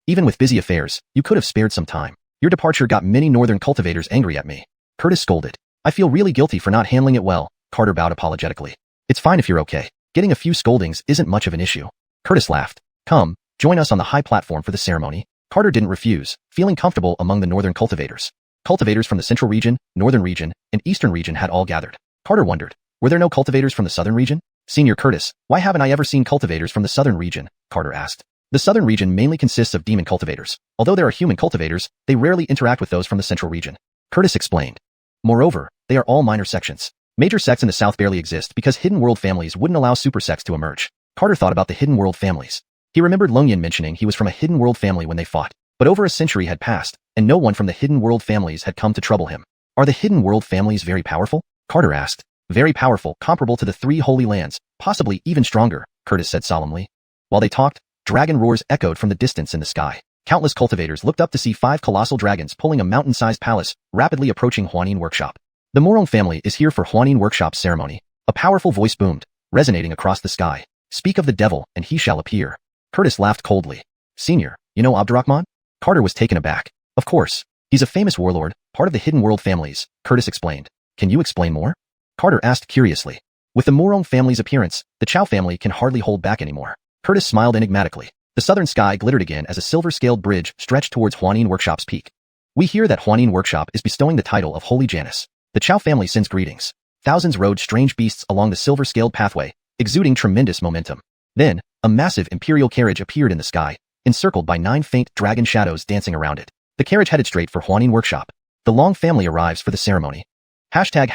Even with busy affairs, you could have spared some time. Your departure got many northern cultivators angry at me. Curtis scolded. I feel really guilty for not handling it well, Carter bowed apologetically. It's fine if you're okay. Getting a few scoldings isn't much of an issue. Curtis laughed. Come, join us on the high platform for the ceremony. Carter didn't refuse, feeling comfortable among the northern cultivators. Cultivators from the central region, northern region, and eastern region had all gathered. Carter wondered, were there no cultivators from the southern region? Senior Curtis, why haven't I ever seen cultivators from the southern region? Carter asked. The southern region mainly consists of demon cultivators. Although there are human cultivators, they rarely interact with those from the central region. Curtis explained. Moreover, they are all minor sections. Major sects in the south barely exist because hidden world families wouldn't allow super sects to emerge. Carter thought about the hidden world families. He remembered Longyan mentioning he was from a hidden world family when they fought. But over a century had passed, and no one from the hidden world families had come to trouble him. Are the hidden world families very powerful? Carter asked. Very powerful, comparable to the 3 holy lands, possibly even stronger, Curtis said solemnly. While they talked, dragon roars echoed from the distance in the sky. Countless cultivators looked up to see 5 colossal dragons pulling a mountain-sized palace, rapidly approaching Huanin Workshop. The Morong family is here for Huanin Workshop's ceremony. A powerful voice boomed, resonating across the sky. Speak of the devil, and he shall appear. Curtis laughed coldly. Senior, you know Abdurrahman? Carter was taken aback. Of course. He's a famous warlord, part of the hidden world families, Curtis explained. Can you explain more? Carter asked curiously. With the Morong family's appearance, the Chow family can hardly hold back anymore. Curtis smiled enigmatically. The southern sky glittered again as a silver-scaled bridge stretched towards Huanin Workshop's peak. We hear that Huanin Workshop is bestowing the title of Holy Janice. The Chow family sends greetings. Thousands rode strange beasts along the silver-scaled pathway, exuding tremendous momentum. Then, a massive imperial carriage appeared in the sky, encircled by 9 faint dragon shadows dancing around it. The carriage headed straight for Huanin Workshop. The Long family arrives for the ceremony. Hashtag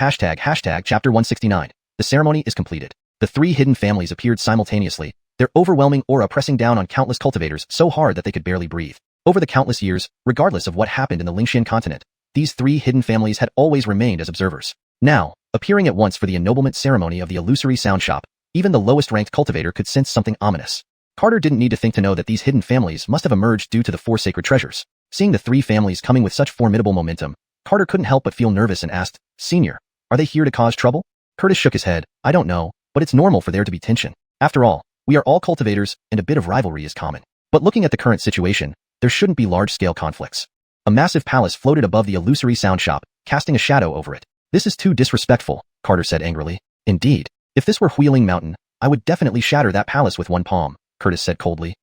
chapter 169. The ceremony is completed. The 3 hidden families appeared simultaneously, their overwhelming aura pressing down on countless cultivators so hard that they could barely breathe. Over the countless years, regardless of what happened in the Lingxian continent, these 3 hidden families had always remained as observers. Now, appearing at once for the ennoblement ceremony of the illusory sound shop, even the lowest-ranked cultivator could sense something ominous. Carter didn't need to think to know that these hidden families must have emerged due to the 4 sacred treasures. Seeing the 3 families coming with such formidable momentum, Carter couldn't help but feel nervous and asked, Senior, are they here to cause trouble? Curtis shook his head. I don't know, but it's normal for there to be tension. After all, we are all cultivators, and a bit of rivalry is common. But looking at the current situation, there shouldn't be large-scale conflicts. A massive palace floated above the illusory sound shop, casting a shadow over it. This is too disrespectful, Carter said angrily. Indeed. If this were Wheeling Mountain, I would definitely shatter that palace with one palm, Curtis said coldly.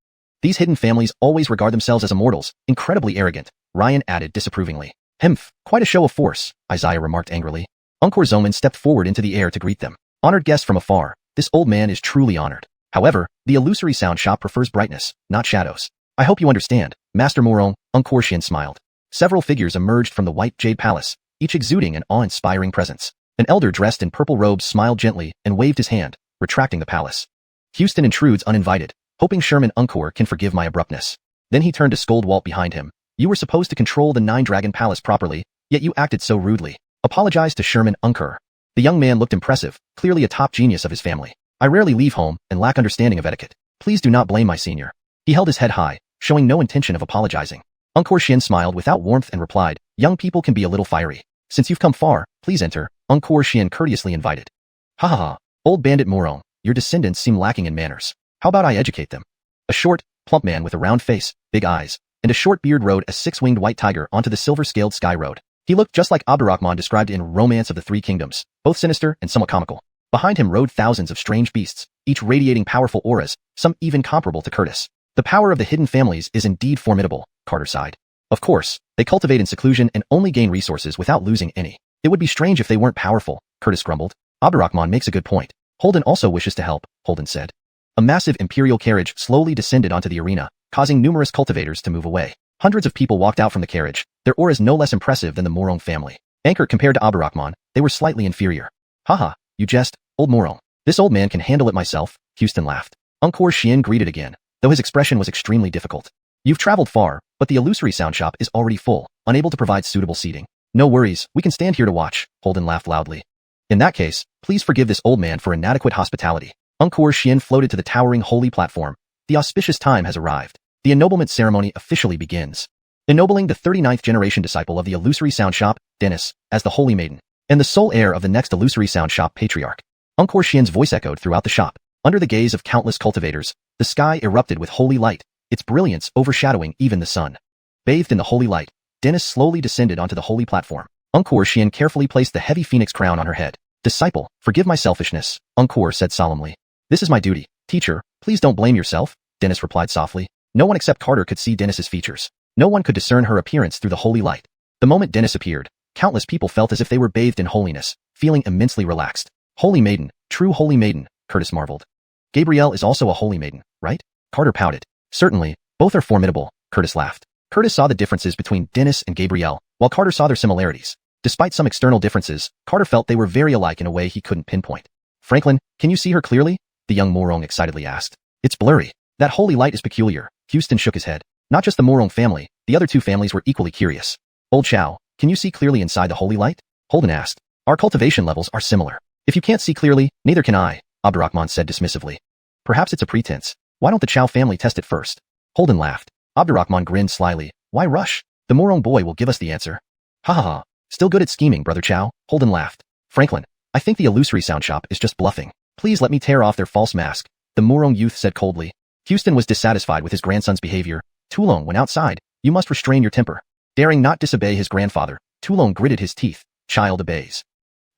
These hidden families always regard themselves as immortals, incredibly arrogant, Ryan added disapprovingly. Hmph, quite a show of force, Isaiah remarked angrily. Unkor Zoman stepped forward into the air to greet them. Honored guests from afar, this old man is truly honored. However, the illusory sound shop prefers brightness, not shadows. I hope you understand, Master Morong, Unkor Xian smiled. Several figures emerged from the white jade palace, each exuding an awe-inspiring presence. An elder dressed in purple robes smiled gently and waved his hand, retracting the palace. Houston intrudes uninvited, hoping Sherman Unkor can forgive my abruptness. Then he turned to scold Walt behind him. You were supposed to control the Nine-Dragon Palace properly, yet you acted so rudely. Apologize to Sherman Unkor. The young man looked impressive, clearly a top genius of his family. I rarely leave home and lack understanding of etiquette. Please do not blame my senior. He held his head high, showing no intention of apologizing. Unkor Xian smiled without warmth and replied, young people can be a little fiery. Since you've come far, please enter, Unkor Xian courteously invited. Ha ha ha, old bandit Morong, your descendants seem lacking in manners. How about I educate them? A short, plump man with a round face, big eyes, and a short beard rode a six-winged white tiger onto the silver-scaled sky road. He looked just like Abdurrahman described in Romance of the Three Kingdoms, both sinister and somewhat comical. Behind him rode thousands of strange beasts, each radiating powerful auras, some even comparable to Curtis. The power of the hidden families is indeed formidable, Carter sighed. Of course, they cultivate in seclusion and only gain resources without losing any. It would be strange if they weren't powerful, Curtis grumbled. Abdurrahman makes a good point. Holden also wishes to help, Holden said. A massive imperial carriage slowly descended onto the arena, causing numerous cultivators to move away. Hundreds of people walked out from the carriage, their auras no less impressive than the Morong family. Anchored compared to Abdurrahman, they were slightly inferior. Haha, you jest, old Morong. This old man can handle it myself, Houston laughed. Unkor Xian greeted again, though his expression was extremely difficult. You've traveled far, but the illusory sound shop is already full, unable to provide suitable seating. No worries, we can stand here to watch, Holden laughed loudly. In that case, please forgive this old man for inadequate hospitality. Unkor Xian floated to the towering holy platform. The auspicious time has arrived. The ennoblement ceremony officially begins. Ennobling the 39th generation disciple of the illusory sound shop, Dennis, as the Holy Maiden, and the sole heir of the next illusory sound shop patriarch. Unkor Xian's voice echoed throughout the shop. Under the gaze of countless cultivators, the sky erupted with holy light, its brilliance overshadowing even the sun. Bathed in the holy light, Dennis slowly descended onto the holy platform. Unkor Xian carefully placed the heavy phoenix crown on her head. Disciple, forgive my selfishness, Unkor said solemnly. This is my duty. Teacher, please don't blame yourself, Dennis replied softly. No one except Carter could see Dennis's features. No one could discern her appearance through the holy light. The moment Dennis appeared, countless people felt as if they were bathed in holiness, feeling immensely relaxed. Holy Maiden, true Holy Maiden, Curtis marveled. Gabrielle is also a Holy Maiden, right? Carter pouted. Certainly, both are formidable, Curtis laughed. Curtis saw the differences between Dennis and Gabrielle, while Carter saw their similarities. Despite some external differences, Carter felt they were very alike in a way he couldn't pinpoint. Franklin, can you see her clearly? The young Morong excitedly asked. It's blurry. That holy light is peculiar. Houston shook his head. Not just the Morong family, the other two families were equally curious. Old Chow, can you see clearly inside the holy light? Holden asked. Our cultivation levels are similar. If you can't see clearly, neither can I, Abdurrahman said dismissively. Perhaps it's a pretense. Why don't the Chow family test it first? Holden laughed. Abdurrahman grinned slyly. Why rush? The Morong boy will give us the answer. Ha ha ha. Still good at scheming, Brother Chow, Holden laughed. Franklin, I think the illusory sound shop is just bluffing. Please let me tear off their false mask, the Morong youth said coldly. Houston was dissatisfied with his grandson's behavior. Tulong went outside. You must restrain your temper. Daring not disobey his grandfather, Tulong gritted his teeth. Child obeys.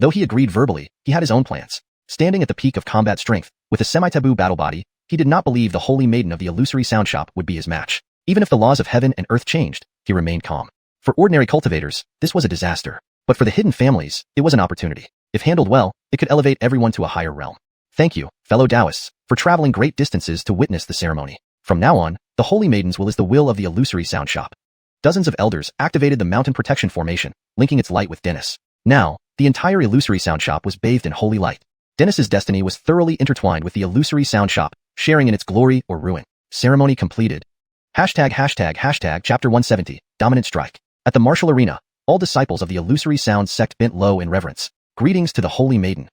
Though he agreed verbally, he had his own plans. Standing at the peak of combat strength, with a semi-taboo battle body, he did not believe the holy maiden of the illusory sound shop would be his match. Even if the laws of heaven and earth changed, he remained calm. For ordinary cultivators, this was a disaster. But for the hidden families, it was an opportunity. If handled well, it could elevate everyone to a higher realm. Thank you, fellow Taoists, for traveling great distances to witness the ceremony. From now on, the Holy Maiden's will is the will of the illusory sound shop. Dozens of elders activated the mountain protection formation, linking its light with Dennis. Now, the entire illusory sound shop was bathed in holy light. Dennis's destiny was thoroughly intertwined with the illusory sound shop, sharing in its glory or ruin. Ceremony completed. Chapter 170, Dominant Strike. At the martial arena, all disciples of the illusory sound sect bent low in reverence. Greetings to the Holy Maiden.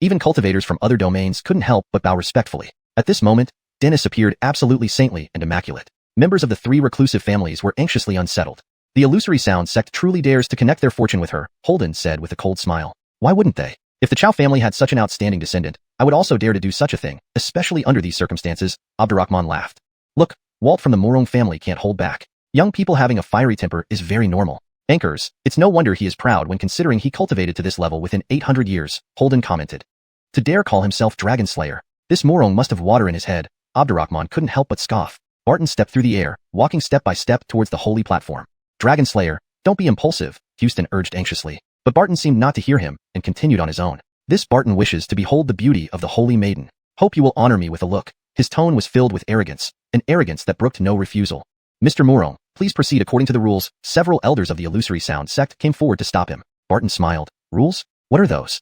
Even cultivators from other domains couldn't help but bow respectfully. At this moment, Dennis appeared absolutely saintly and immaculate. Members of the three reclusive families were anxiously unsettled. The illusory sound sect truly dares to connect their fortune with her, Holden said with a cold smile. Why wouldn't they? If the Chow family had such an outstanding descendant, I would also dare to do such a thing, especially under these circumstances, Abdurrahman laughed. Look, Walt from the Morong family can't hold back. Young people having a fiery temper is very normal. Anchors, it's no wonder he is proud when considering he cultivated to this level within 800 years, Holden commented. To dare call himself Dragon Slayer, this Morong must have water in his head. Abdurrahman couldn't help but scoff. Barton stepped through the air, walking step by step towards the holy platform. Dragon Slayer, don't be impulsive, Houston urged anxiously. But Barton seemed not to hear him, and continued on his own. This Barton wishes to behold the beauty of the holy maiden. Hope you will honor me with a look. His tone was filled with arrogance, an arrogance that brooked no refusal. Mr. Morong, please proceed according to the rules. Several elders of the illusory sound sect came forward to stop him. Barton smiled. Rules? What are those?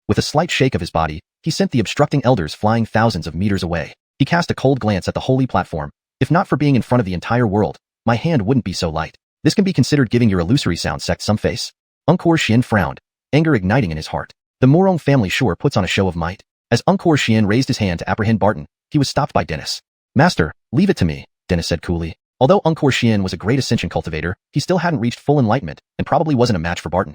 With a slight shake of his body, he sent the obstructing elders flying thousands of meters away. He cast a cold glance at the holy platform. If not for being in front of the entire world, my hand wouldn't be so light. This can be considered giving your illusory sound sect some face. Ungkor Xian frowned, anger igniting in his heart. The Morong family sure puts on a show of might. As Ungkor Xian raised his hand to apprehend Barton, he was stopped by Dennis. Master, leave it to me, Dennis said coolly. Although Ungkor Xian was a great ascension cultivator, he still hadn't reached full enlightenment, and probably wasn't a match for Barton.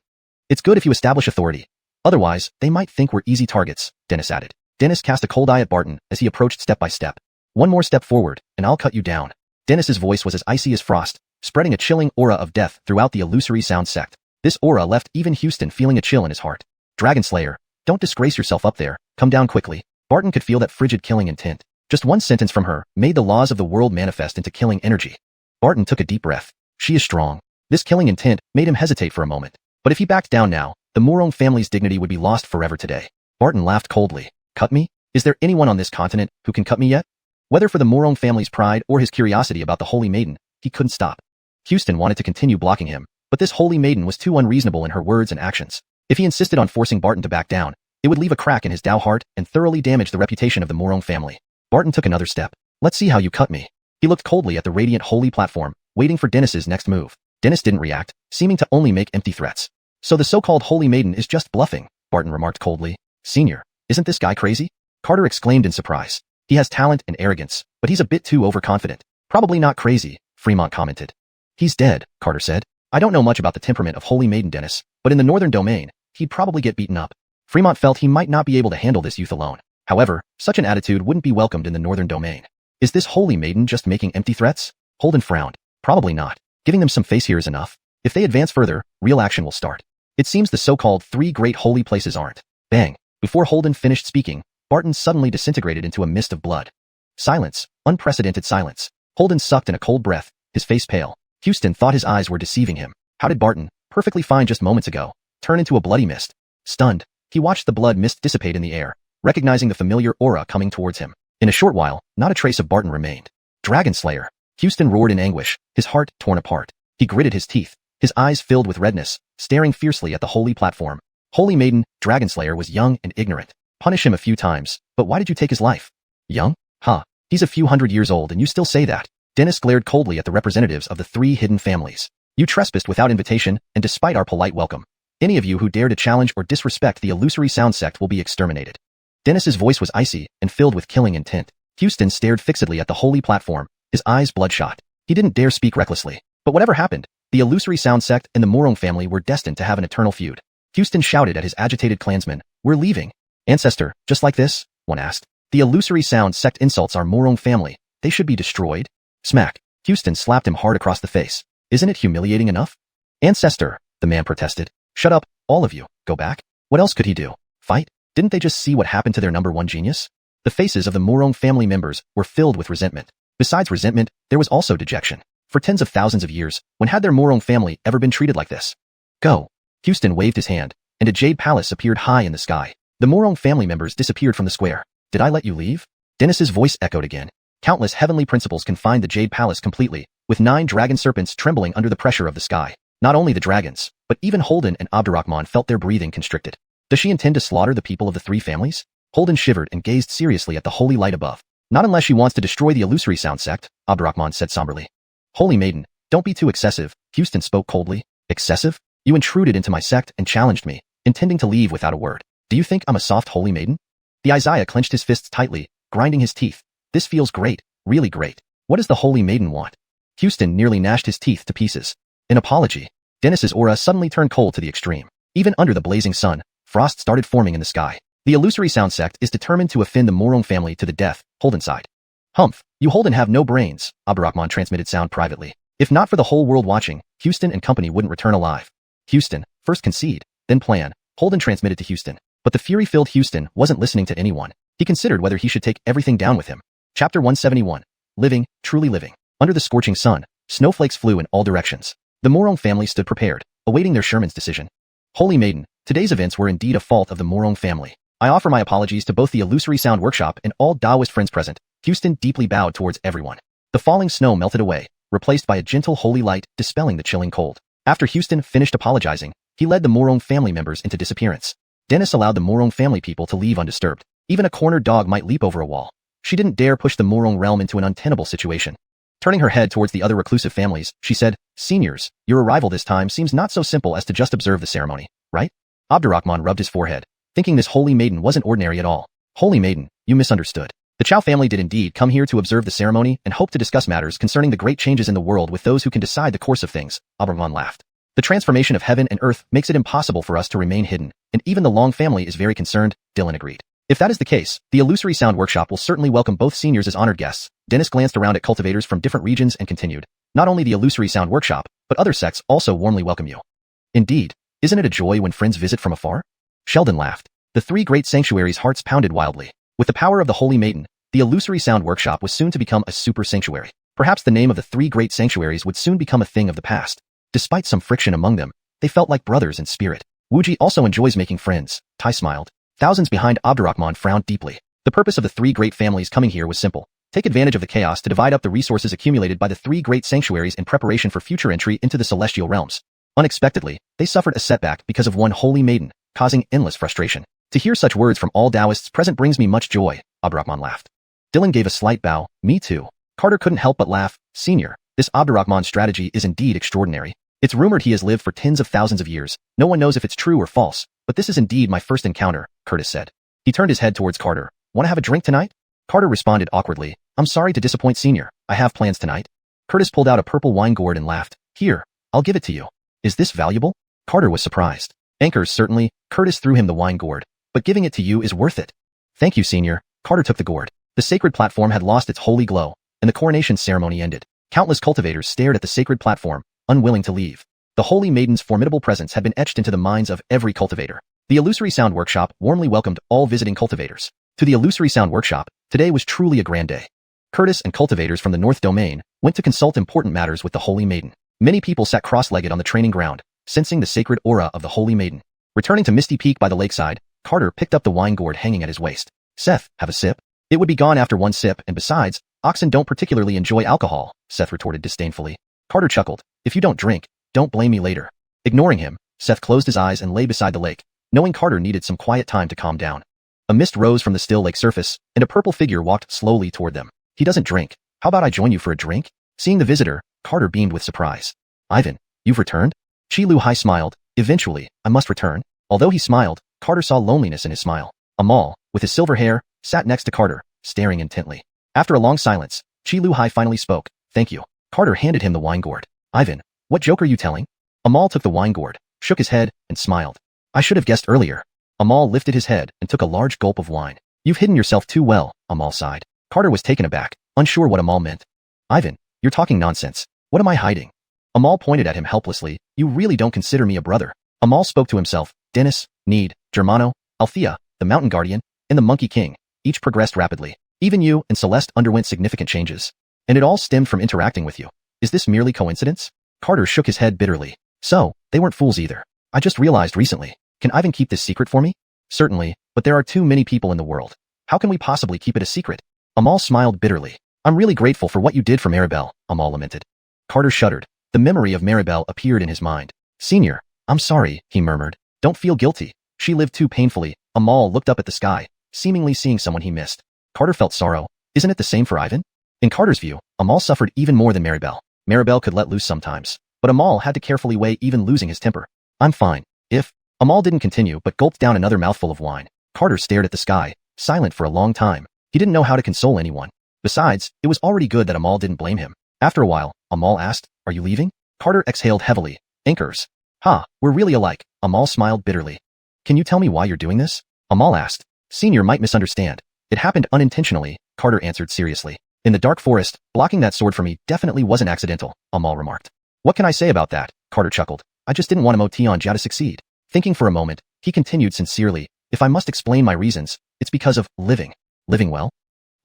It's good if you establish authority. Otherwise, they might think we're easy targets, Dennis added. Dennis cast a cold eye at Barton as he approached step by step. One more step forward, and I'll cut you down. Dennis's voice was as icy as frost, spreading a chilling aura of death throughout the illusory sound sect. This aura left even Houston feeling a chill in his heart. Dragon Slayer, don't disgrace yourself up there, come down quickly. Barton could feel that frigid killing intent. Just one sentence from her made the laws of the world manifest into killing energy. Barton took a deep breath. She is strong. This killing intent made him hesitate for a moment. But if he backed down now, the Morong family's dignity would be lost forever today. Barton laughed coldly. Cut me? Is there anyone on this continent who can cut me yet? Whether for the Morong family's pride or his curiosity about the Holy Maiden, he couldn't stop. Houston wanted to continue blocking him, but this Holy Maiden was too unreasonable in her words and actions. If he insisted on forcing Barton to back down, it would leave a crack in his Dao heart and thoroughly damage the reputation of the Morong family. Barton took another step. Let's see how you cut me. He looked coldly at the radiant holy platform, waiting for Dennis's next move. Dennis didn't react, seeming to only make empty threats. So the so-called Holy Maiden is just bluffing, Barton remarked coldly. Senior, isn't this guy crazy? Carter exclaimed in surprise. He has talent and arrogance, but he's a bit too overconfident. Probably not crazy, Fremont commented. He's dead, Carter said. I don't know much about the temperament of Holy Maiden Dennis, but in the northern domain, he'd probably get beaten up. Fremont felt he might not be able to handle this youth alone. However, such an attitude wouldn't be welcomed in the northern domain. Is this Holy Maiden just making empty threats? Holden frowned. Probably not. Giving them some face here is enough. If they advance further, real action will start. It seems the so-called three great holy places aren't. Bang. Before Holden finished speaking, Barton suddenly disintegrated into a mist of blood. Silence. Unprecedented silence. Holden sucked in a cold breath, his face pale. Houston thought his eyes were deceiving him. How did Barton, perfectly fine just moments ago, turn into a bloody mist? Stunned, he watched the blood mist dissipate in the air, recognizing the familiar aura coming towards him. In a short while, not a trace of Barton remained. Dragon Slayer. Houston roared in anguish, his heart torn apart. He gritted his teeth, his eyes filled with redness, staring fiercely at the holy platform. Holy Maiden, Dragon Slayer was young and ignorant. Punish him a few times, but why did you take his life? Young? Huh. He's a few hundred years old and you still say that. Dennis glared coldly at the representatives of the three hidden families. You trespassed without invitation, and despite our polite welcome. Any of you who dare to challenge or disrespect the illusory sound sect will be exterminated. Dennis's voice was icy and filled with killing intent. Houston stared fixedly at the holy platform, his eyes bloodshot. He didn't dare speak recklessly. But whatever happened, the illusory sound sect and the Morong family were destined to have an eternal feud. Houston shouted at his agitated clansmen, "We're leaving." Ancestor, just like this? One asked. The illusory sound sect insults our Morong family. They should be destroyed. Smack. Houston slapped him hard across the face. Isn't it humiliating enough? Ancestor, the man protested. Shut up, all of you. Go back. What else could he do? Fight? Didn't they just see what happened to their number one genius? The faces of the Morong family members were filled with resentment. Besides resentment, there was also dejection. For tens of thousands of years, when had their Morong family ever been treated like this? Go. Houston waved his hand, and a jade palace appeared high in the sky. The Morong family members disappeared from the square. Did I let you leave? Dennis's voice echoed again. Countless heavenly principles confined the jade palace completely, with 9 dragon serpents trembling under the pressure of the sky. Not only the dragons, but even Holden and Abdurrahman felt their breathing constricted. Does she intend to slaughter the people of the 3 families? Holden shivered and gazed seriously at the holy light above. Not unless she wants to destroy the illusory sound sect, Abdurrahman said somberly. Holy Maiden, don't be too excessive, Houston spoke coldly. Excessive? You intruded into my sect and challenged me, intending to leave without a word. Do you think I'm a soft Holy Maiden? The Isaiah clenched his fists tightly, grinding his teeth. This feels great, really great. What does the Holy Maiden want? Houston nearly gnashed his teeth to pieces. An apology. Dennis's aura suddenly turned cold to the extreme. Even under the blazing sun, frost started forming in the sky. The illusory sound sect is determined to offend the Morong family to the death, Holden sighed. Humph, you Holden have no brains, Abdurrahman transmitted sound privately. If not for the whole world watching, Houston and company wouldn't return alive. Houston, first concede, then plan. Holden transmitted to Houston. But the fury-filled Houston wasn't listening to anyone. He considered whether he should take everything down with him. Chapter 171. Living, truly living. Under the scorching sun, snowflakes flew in all directions. The Morong family stood prepared, awaiting their Sherman's decision. Holy Maiden, today's events were indeed a fault of the Morong family. I offer my apologies to both the Illusory Sound Workshop and all Taoist friends present. Houston deeply bowed towards everyone. The falling snow melted away, replaced by a gentle holy light, dispelling the chilling cold. After Houston finished apologizing, he led the Morong family members into disappearance. Dennis allowed the Morong family people to leave undisturbed. Even a cornered dog might leap over a wall. She didn't dare push the Morong realm into an untenable situation. Turning her head towards the other reclusive families, she said, "Seniors, your arrival this time seems not so simple as to just observe the ceremony, right?" Abdurrahman rubbed his forehead, thinking this Holy Maiden wasn't ordinary at all. "Holy Maiden, you misunderstood. The Chow family did indeed come here to observe the ceremony and hope to discuss matters concerning the great changes in the world with those who can decide the course of things." Abdurrahman laughed. "The transformation of heaven and earth makes it impossible for us to remain hidden, and even the Long family is very concerned," Dylan agreed. "If that is the case, the Illusory Sound Workshop will certainly welcome both seniors as honored guests." Dennis glanced around at cultivators from different regions and continued, "Not only the Illusory Sound Workshop, but other sects also warmly welcome you." "Indeed, isn't it a joy when friends visit from afar?" Sheldon laughed. The three great sanctuaries' hearts pounded wildly. With the power of the Holy Maiden, the Illusory Sound Workshop was soon to become a super sanctuary. Perhaps the name of the three great sanctuaries would soon become a thing of the past. Despite some friction among them, they felt like brothers in spirit. "Wuji also enjoys making friends," Tai smiled. Thousands behind Abdurrahman frowned deeply. The purpose of the three great families coming here was simple. Take advantage of the chaos to divide up the resources accumulated by the three great sanctuaries in preparation for future entry into the celestial realms. Unexpectedly, they suffered a setback because of one Holy Maiden, causing endless frustration. "To hear such words from all Taoists present brings me much joy," Abdurrahman laughed. Dylan gave a slight bow. "Me too." Carter couldn't help but laugh. "Senior, this Abdurrahman strategy is indeed extraordinary. It's rumored he has lived for tens of thousands of years. No one knows if it's true or false, but this is indeed my first encounter," Curtis said. He turned his head towards Carter. "Want to have a drink tonight?" Carter responded awkwardly. "I'm sorry to disappoint Senior. I have plans tonight." Curtis pulled out a purple wine gourd and laughed. "Here, I'll give it to you." "Is this valuable?" Carter was surprised. "Anchors, certainly." Curtis threw him the wine gourd. "But giving it to you is worth it." "Thank you, Senior." Carter took the gourd. The sacred platform had lost its holy glow, and the coronation ceremony ended. Countless cultivators stared at the sacred platform, unwilling to leave. The Holy Maiden's formidable presence had been etched into the minds of every cultivator. The Illusory Sound Workshop warmly welcomed all visiting cultivators. To the Illusory Sound Workshop, today was truly a grand day. Curtis and cultivators from the North Domain went to consult important matters with the Holy Maiden. Many people sat cross-legged on the training ground, sensing the sacred aura of the Holy Maiden. Returning to Misty Peak by the lakeside, Carter picked up the wine gourd hanging at his waist. "Seth, have a sip?" "It would be gone after one sip, and besides, oxen don't particularly enjoy alcohol," Seth retorted disdainfully. Carter chuckled. "If you don't drink, don't blame me later." Ignoring him, Seth closed his eyes and lay beside the lake, knowing Carter needed some quiet time to calm down. A mist rose from the still lake surface, and a purple figure walked slowly toward them. "He doesn't drink. How about I join you for a drink?" Seeing the visitor, Carter beamed with surprise. "Ivan, you've returned?" Chi Lu Hai smiled. "Eventually, I must return." Although he smiled, Carter saw loneliness in his smile. Amal, with his silver hair, sat next to Carter, staring intently. After a long silence, Chi Lu Hai finally spoke. "Thank you." Carter handed him the wine gourd. "Ivan, what joke are you telling?" Amal took the wine gourd, shook his head, and smiled. "I should have guessed earlier." Amal lifted his head and took a large gulp of wine. "You've hidden yourself too well," Amal sighed. Carter was taken aback, unsure what Amal meant. "Ivan, you're talking nonsense. What am I hiding?" Amal pointed at him helplessly. "You really don't consider me a brother." Amal spoke to himself. Dennis, Need, Germano, Althea, the Mountain Guardian, and the Monkey King, each progressed rapidly. Even you and Celeste underwent significant changes. And it all stemmed from interacting with you. Is this merely coincidence? Carter shook his head bitterly. "So, they weren't fools either. I just realized recently. Can Ivan keep this secret for me?" "Certainly, but there are too many people in the world. How can we possibly keep it a secret?" Amal smiled bitterly. "I'm really grateful for what you did for Maribel," Amal lamented. Carter shuddered. The memory of Maribel appeared in his mind. "Senior, I'm sorry," he murmured. "Don't feel guilty. She lived too painfully." Amal looked up at the sky, seemingly seeing someone he missed. Carter felt sorrow. Isn't it the same for Ivan? In Carter's view, Amal suffered even more than Maribel. Maribel could let loose sometimes, but Amal had to carefully weigh even losing his temper. "I'm fine. If..." Amal didn't continue but gulped down another mouthful of wine. Carter stared at the sky, silent for a long time. He didn't know how to console anyone. Besides, it was already good that Amal didn't blame him. After a while, Amal asked, "Are you leaving?" Carter exhaled heavily. "Anchors." "Ha, we're really alike." Amal smiled bitterly. "Can you tell me why you're doing this?" Amal asked. "Senior might misunderstand. It happened unintentionally," Carter answered seriously. In the dark forest, blocking that sword for me definitely wasn't accidental, Amal remarked. What can I say about that? Carter chuckled. I just didn't want Motion Jia to succeed. Thinking for a moment, he continued sincerely, if I must explain my reasons, it's because of living. Living well?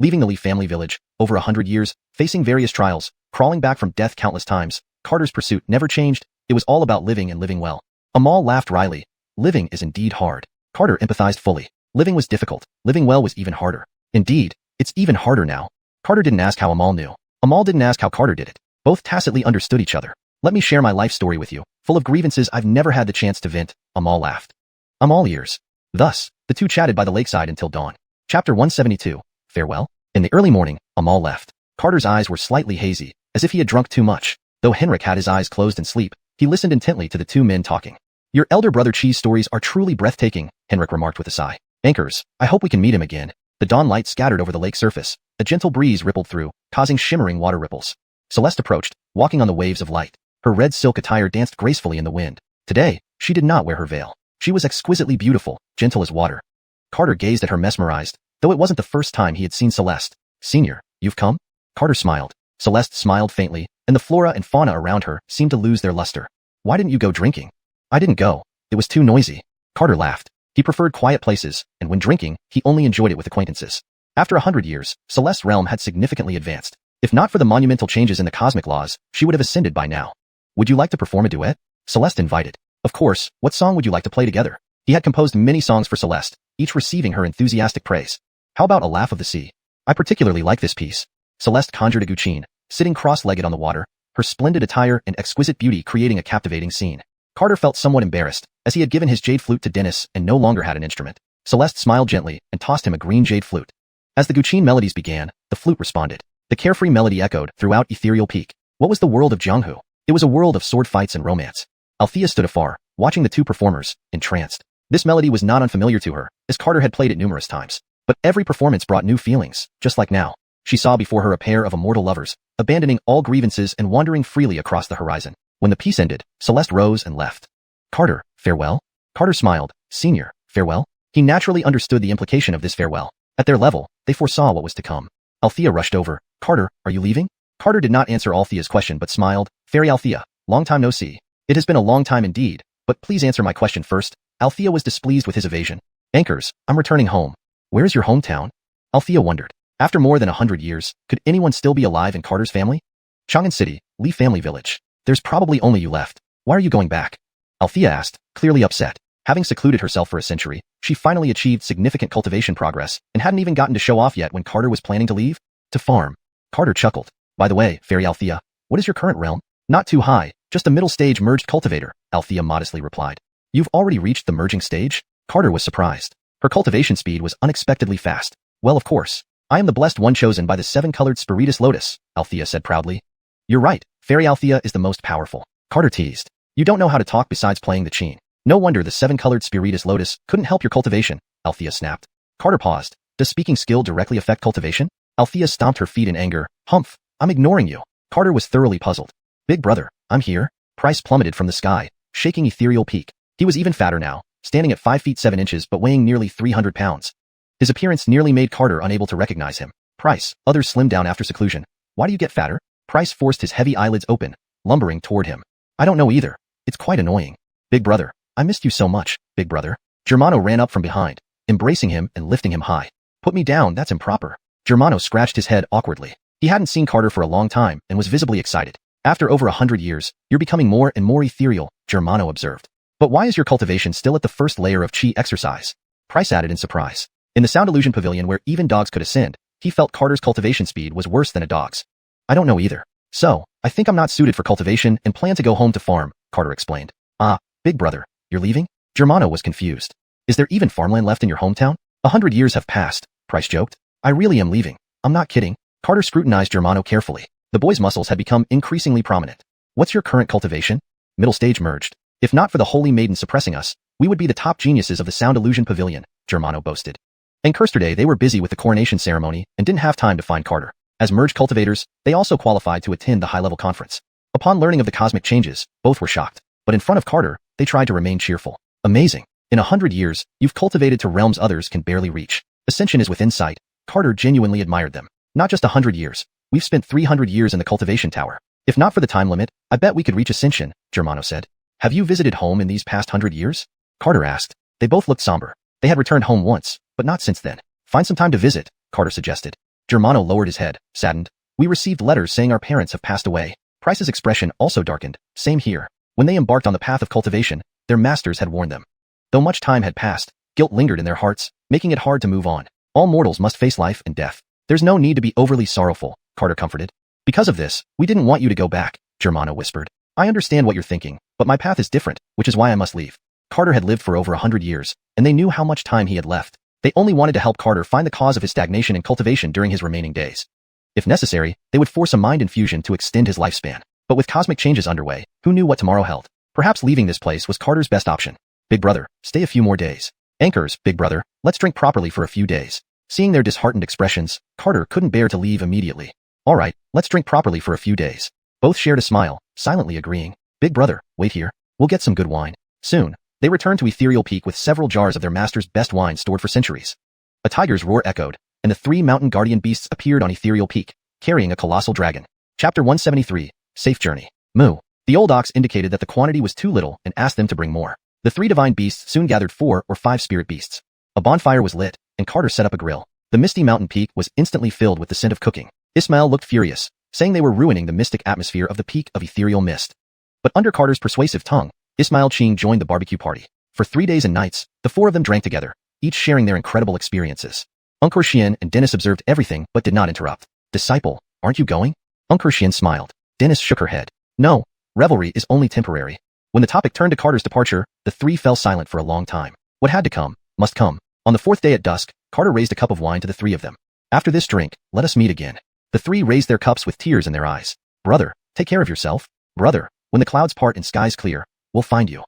Leaving the Lee family village, over 100 years, facing various trials, crawling back from death countless times, Carter's pursuit never changed, it was all about living and living well. Amal laughed wryly. Living is indeed hard. Carter empathized fully. Living was difficult, living well was even harder. Indeed, it's even harder now. Carter didn't ask how Amal knew. Amal didn't ask how Carter did it. Both tacitly understood each other. Let me share my life story with you, full of grievances I've never had the chance to vent, Amal laughed. I'm all ears. Thus, the two chatted by the lakeside until dawn. Chapter 172, Farewell. In the early morning, Amal left. Carter's eyes were slightly hazy, as if he had drunk too much. Though Henrik had his eyes closed in sleep, he listened intently to the two men talking. Your elder brother Chi's stories are truly breathtaking, Henrik remarked with a sigh. Anchors, I hope we can meet him again. The dawn light scattered over the lake surface. A gentle breeze rippled through, causing shimmering water ripples. Celeste approached, walking on the waves of light. Her red silk attire danced gracefully in the wind. Today, she did not wear her veil. She was exquisitely beautiful, gentle as water. Carter gazed at her mesmerized, though it wasn't the first time he had seen Celeste. Senior, you've come? Carter smiled. Celeste smiled faintly, and the flora and fauna around her seemed to lose their luster. Why didn't you go drinking? I didn't go. It was too noisy. Carter laughed. He preferred quiet places, and when drinking, he only enjoyed it with acquaintances. After 100 years, Celeste's realm had significantly advanced. If not for the monumental changes in the cosmic laws, she would have ascended by now. Would you like to perform a duet? Celeste invited. Of course, what song would you like to play together? He had composed many songs for Celeste, each receiving her enthusiastic praise. How about A Laugh of the Sea? I particularly like this piece. Celeste conjured a Guqin, sitting cross-legged on the water, her splendid attire and exquisite beauty creating a captivating scene. Carter felt somewhat embarrassed, as he had given his jade flute to Dennis and no longer had an instrument. Celeste smiled gently and tossed him a green jade flute. As the Guqin melodies began, the flute responded. The carefree melody echoed throughout Ethereal Peak. What was the world of Donghua? It was a world of sword fights and romance. Althea stood afar, watching the two performers, entranced. This melody was not unfamiliar to her, as Carter had played it numerous times. But every performance brought new feelings, just like now. She saw before her a pair of immortal lovers, abandoning all grievances and wandering freely across the horizon. When the piece ended, Celeste rose and left. Carter, farewell? Carter smiled. Senior, farewell? He naturally understood the implication of this farewell. At their level, they foresaw what was to come. Althea rushed over. Carter, are you leaving? Carter did not answer Althea's question but smiled. Fairy Althea, long time no see. It has been a long time indeed, but please answer my question first. Althea was displeased with his evasion. Anchors, I'm returning home. Where is your hometown? Althea wondered. After more than 100 years, could anyone still be alive in Carter's family? Chang'an City, Lee family village. There's probably only you left. Why are you going back? Althea asked, clearly upset. Having secluded herself for a century, she finally achieved significant cultivation progress and hadn't even gotten to show off yet when Carter was planning to leave? To farm. Carter chuckled. By the way, Fairy Althea, what is your current realm? Not too high, just a middle stage merged cultivator, Althea modestly replied. You've already reached the merging stage? Carter was surprised. Her cultivation speed was unexpectedly fast. Well, of course. I am the blessed one chosen by the seven-colored Spiritus Lotus, Althea said proudly. You're right, Fairy Althea is the most powerful. Carter teased. You don't know how to talk besides playing the Qin. No wonder the seven-colored Spiritus Lotus couldn't help your cultivation, Althea snapped. Carter paused. Does speaking skill directly affect cultivation? Althea stomped her feet in anger. Humph, I'm ignoring you. Carter was thoroughly puzzled. Big brother, I'm here. Price plummeted from the sky, shaking Ethereal Peak. He was even fatter now, standing at 5 feet 7 inches but weighing nearly 300 pounds. His appearance nearly made Carter unable to recognize him. Price, others slimmed down after seclusion. Why do you get fatter? Price forced his heavy eyelids open, lumbering toward him. I don't know either. It's quite annoying. Big brother, I missed you so much, big brother. Germano ran up from behind, embracing him and lifting him high. Put me down, that's improper. Germano scratched his head awkwardly. He hadn't seen Carter for a long time and was visibly excited. After over 100 years, you're becoming more and more ethereal, Germano observed. But why is your cultivation still at the first layer of Qi exercise? Price added in surprise. In the Sound Illusion Pavilion where even dogs could ascend, he felt Carter's cultivation speed was worse than a dog's. I don't know either. So, I think I'm not suited for cultivation and plan to go home to farm, Carter explained. Ah, big brother, you're leaving? Germano was confused. Is there even farmland left in your hometown? 100 years have passed, Price joked. I really am leaving. I'm not kidding. Carter scrutinized Germano carefully. The boy's muscles had become increasingly prominent. What's your current cultivation? Middle stage merged. If not for the Holy Maiden suppressing us, we would be the top geniuses of the Sound Illusion Pavilion, Germano boasted. In yesterday they were busy with the coronation ceremony and didn't have time to find Carter. As merged cultivators, they also qualified to attend the high-level conference. Upon learning of the cosmic changes, both were shocked. But in front of Carter, they tried to remain cheerful. Amazing. In 100 years, you've cultivated to realms others can barely reach. Ascension is within sight. Carter genuinely admired them. Not just 100 years. We've spent 300 years in the Cultivation Tower. If not for the time limit, I bet we could reach Ascension, Germano said. Have you visited home in these past 100 years? Carter asked. They both looked somber. They had returned home once, but not since then. Find some time to visit, Carter suggested. Germano lowered his head, saddened. We received letters saying our parents have passed away. Price's expression also darkened. Same here. When they embarked on the path of cultivation, their masters had warned them. Though much time had passed, guilt lingered in their hearts, making it hard to move on. All mortals must face life and death. There's no need to be overly sorrowful, Carter comforted. Because of this, we didn't want you to go back, Germano whispered. I understand what you're thinking, but my path is different, which is why I must leave. Carter had lived for over 100 years, and they knew how much time he had left. They only wanted to help Carter find the cause of his stagnation and cultivation during his remaining days. If necessary, they would force a mind infusion to extend his lifespan. But with cosmic changes underway, who knew what tomorrow held? Perhaps leaving this place was Carter's best option. Big brother, stay a few more days. Anchors, big brother, let's drink properly for a few days. Seeing their disheartened expressions, Carter couldn't bear to leave immediately. All right, let's drink properly for a few days. Both shared a smile, silently agreeing. Big brother, wait here. We'll get some good wine. Soon, they returned to Ethereal Peak with several jars of their master's best wine stored for centuries. A tiger's roar echoed, and the 3 mountain guardian beasts appeared on Ethereal Peak, carrying a colossal dragon. Chapter 173, Safe Journey. Moo. The old ox indicated that the quantity was too little and asked them to bring more. The 3 divine beasts soon gathered 4 or 5 spirit beasts. A bonfire was lit, and Carter set up a grill. The misty mountain peak was instantly filled with the scent of cooking. Ismail looked furious, saying they were ruining the mystic atmosphere of the peak of ethereal mist. But under Carter's persuasive tongue, Ismail Ching joined the barbecue party. For 3 days and nights, the 4 of them drank together, each sharing their incredible experiences. Uncle Xian and Dennis observed everything but did not interrupt. Disciple, aren't you going? Uncle Xian smiled. Dennis shook her head. No, revelry is only temporary. When the topic turned to Carter's departure, the 3 fell silent for a long time. What had to come, must come. On the 4th day at dusk, Carter raised a cup of wine to the 3 of them. After this drink, let us meet again. The 3 raised their cups with tears in their eyes. Brother, take care of yourself. Brother, when the clouds part and skies clear, we'll find you.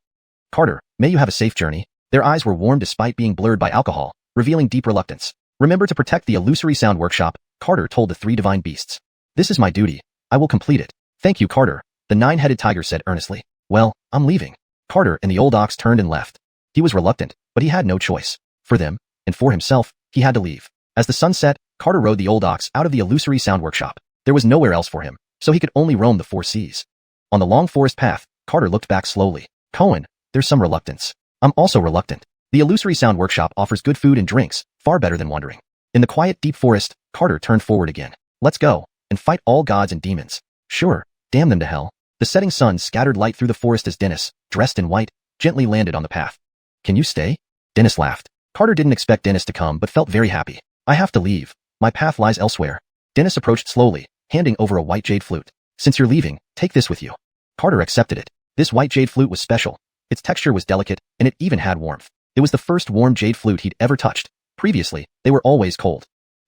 Carter, may you have a safe journey. Their eyes were warm despite being blurred by alcohol, revealing deep reluctance. Remember to protect the illusory sound workshop, Carter told the 3 divine beasts. This is my duty. I will complete it. Thank you, Carter, the 9-headed tiger said earnestly. Well, I'm leaving. Carter and the old ox turned and left. He was reluctant, but he had no choice. For them, and for himself, he had to leave. As the sun set, Carter rode the old ox out of the illusory sound workshop. There was nowhere else for him, so he could only roam the 4 seas. On the long forest path, Carter looked back slowly. Cohen, there's some reluctance. I'm also reluctant. The illusory sound workshop offers good food and drinks, far better than wandering. In the quiet, deep forest, Carter turned forward again. Let's go, and fight all gods and demons. Sure, damn them to hell. The setting sun scattered light through the forest as Dennis, dressed in white, gently landed on the path. Can you stay? Dennis laughed. Carter didn't expect Dennis to come but felt very happy. I have to leave. My path lies elsewhere. Dennis approached slowly, handing over a white jade flute. Since you're leaving, take this with you. Carter accepted it. This white jade flute was special. Its texture was delicate, and it even had warmth. It was the first warm jade flute he'd ever touched. Previously, they were always cold.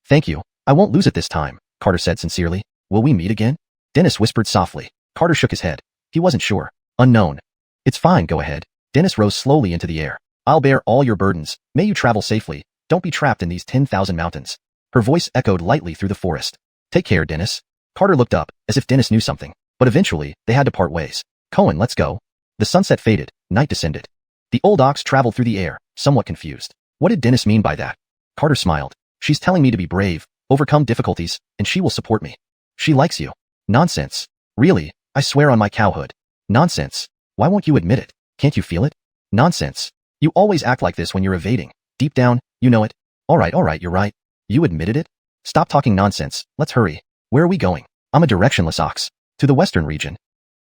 Thank you. I won't lose it this time, Carter said sincerely. Will we meet again? Dennis whispered softly. Carter shook his head. He wasn't sure. Unknown. It's fine, go ahead. Dennis rose slowly into the air. I'll bear all your burdens. May you travel safely. Don't be trapped in these 10,000 mountains. Her voice echoed lightly through the forest. Take care, Dennis. Carter looked up, as if Dennis knew something. But eventually, they had to part ways. Cohen, let's go. The sunset faded. Night descended. The old ox traveled through the air, somewhat confused. What did Dennis mean by that? Carter smiled. She's telling me to be brave, overcome difficulties, and she will support me. She likes you. Nonsense. Really, I swear on my cowhood. Nonsense. Why won't you admit it? Can't you feel it? Nonsense. You always act like this when you're evading. Deep down, you know it. All right, you're right. You admitted it? Stop talking nonsense. Let's hurry. Where are we going? I'm a directionless ox. To the western region.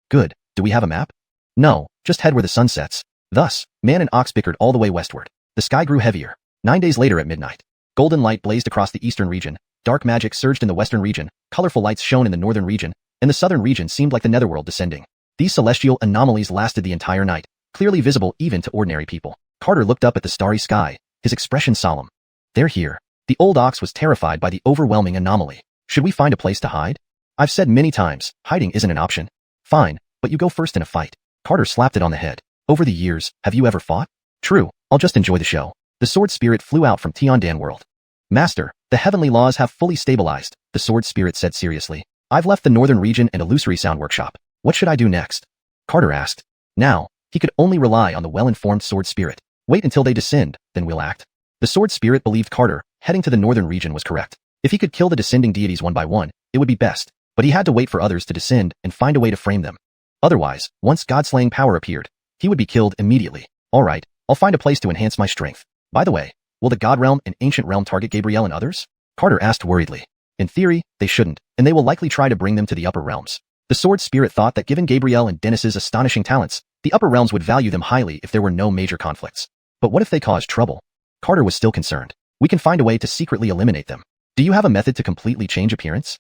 Good. Do we have a map? No, just head where the sun sets. Thus, man and ox bickered all the way westward. The sky grew heavier. 9 days later at midnight, golden light blazed across the eastern region, dark magic surged in the western region, colorful lights shone in the northern region, and the southern region seemed like the netherworld descending. These celestial anomalies lasted the entire night, clearly visible even to ordinary people. Carter looked up at the starry sky, his expression solemn. They're here. The old ox was terrified by the overwhelming anomaly. Should we find a place to hide? I've said many times, hiding isn't an option. Fine, but you go first in a fight. Carter slapped it on the head. Over the years, have you ever fought? True, I'll just enjoy the show. The sword spirit flew out from Tiandan world. Master, the heavenly laws have fully stabilized, the sword spirit said seriously. I've left the northern region and illusory sound workshop. What should I do next? Carter asked. Now, he could only rely on the well-informed sword spirit. Wait until they descend, then we'll act. The sword spirit believed Carter, heading to the northern region was correct. If he could kill the descending deities one by one, it would be best, but he had to wait for others to descend and find a way to frame them. Otherwise, once God-slaying power appeared, he would be killed immediately. Alright, I'll find a place to enhance my strength. By the way, will the God Realm and Ancient Realm target Gabriel and others? Carter asked worriedly. In theory, they shouldn't, and they will likely try to bring them to the upper realms. The Sword Spirit thought that given Gabriel and Dennis's astonishing talents, the upper realms would value them highly if there were no major conflicts. But what if they caused trouble? Carter was still concerned. We can find a way to secretly eliminate them. Do you have a method to completely change appearance?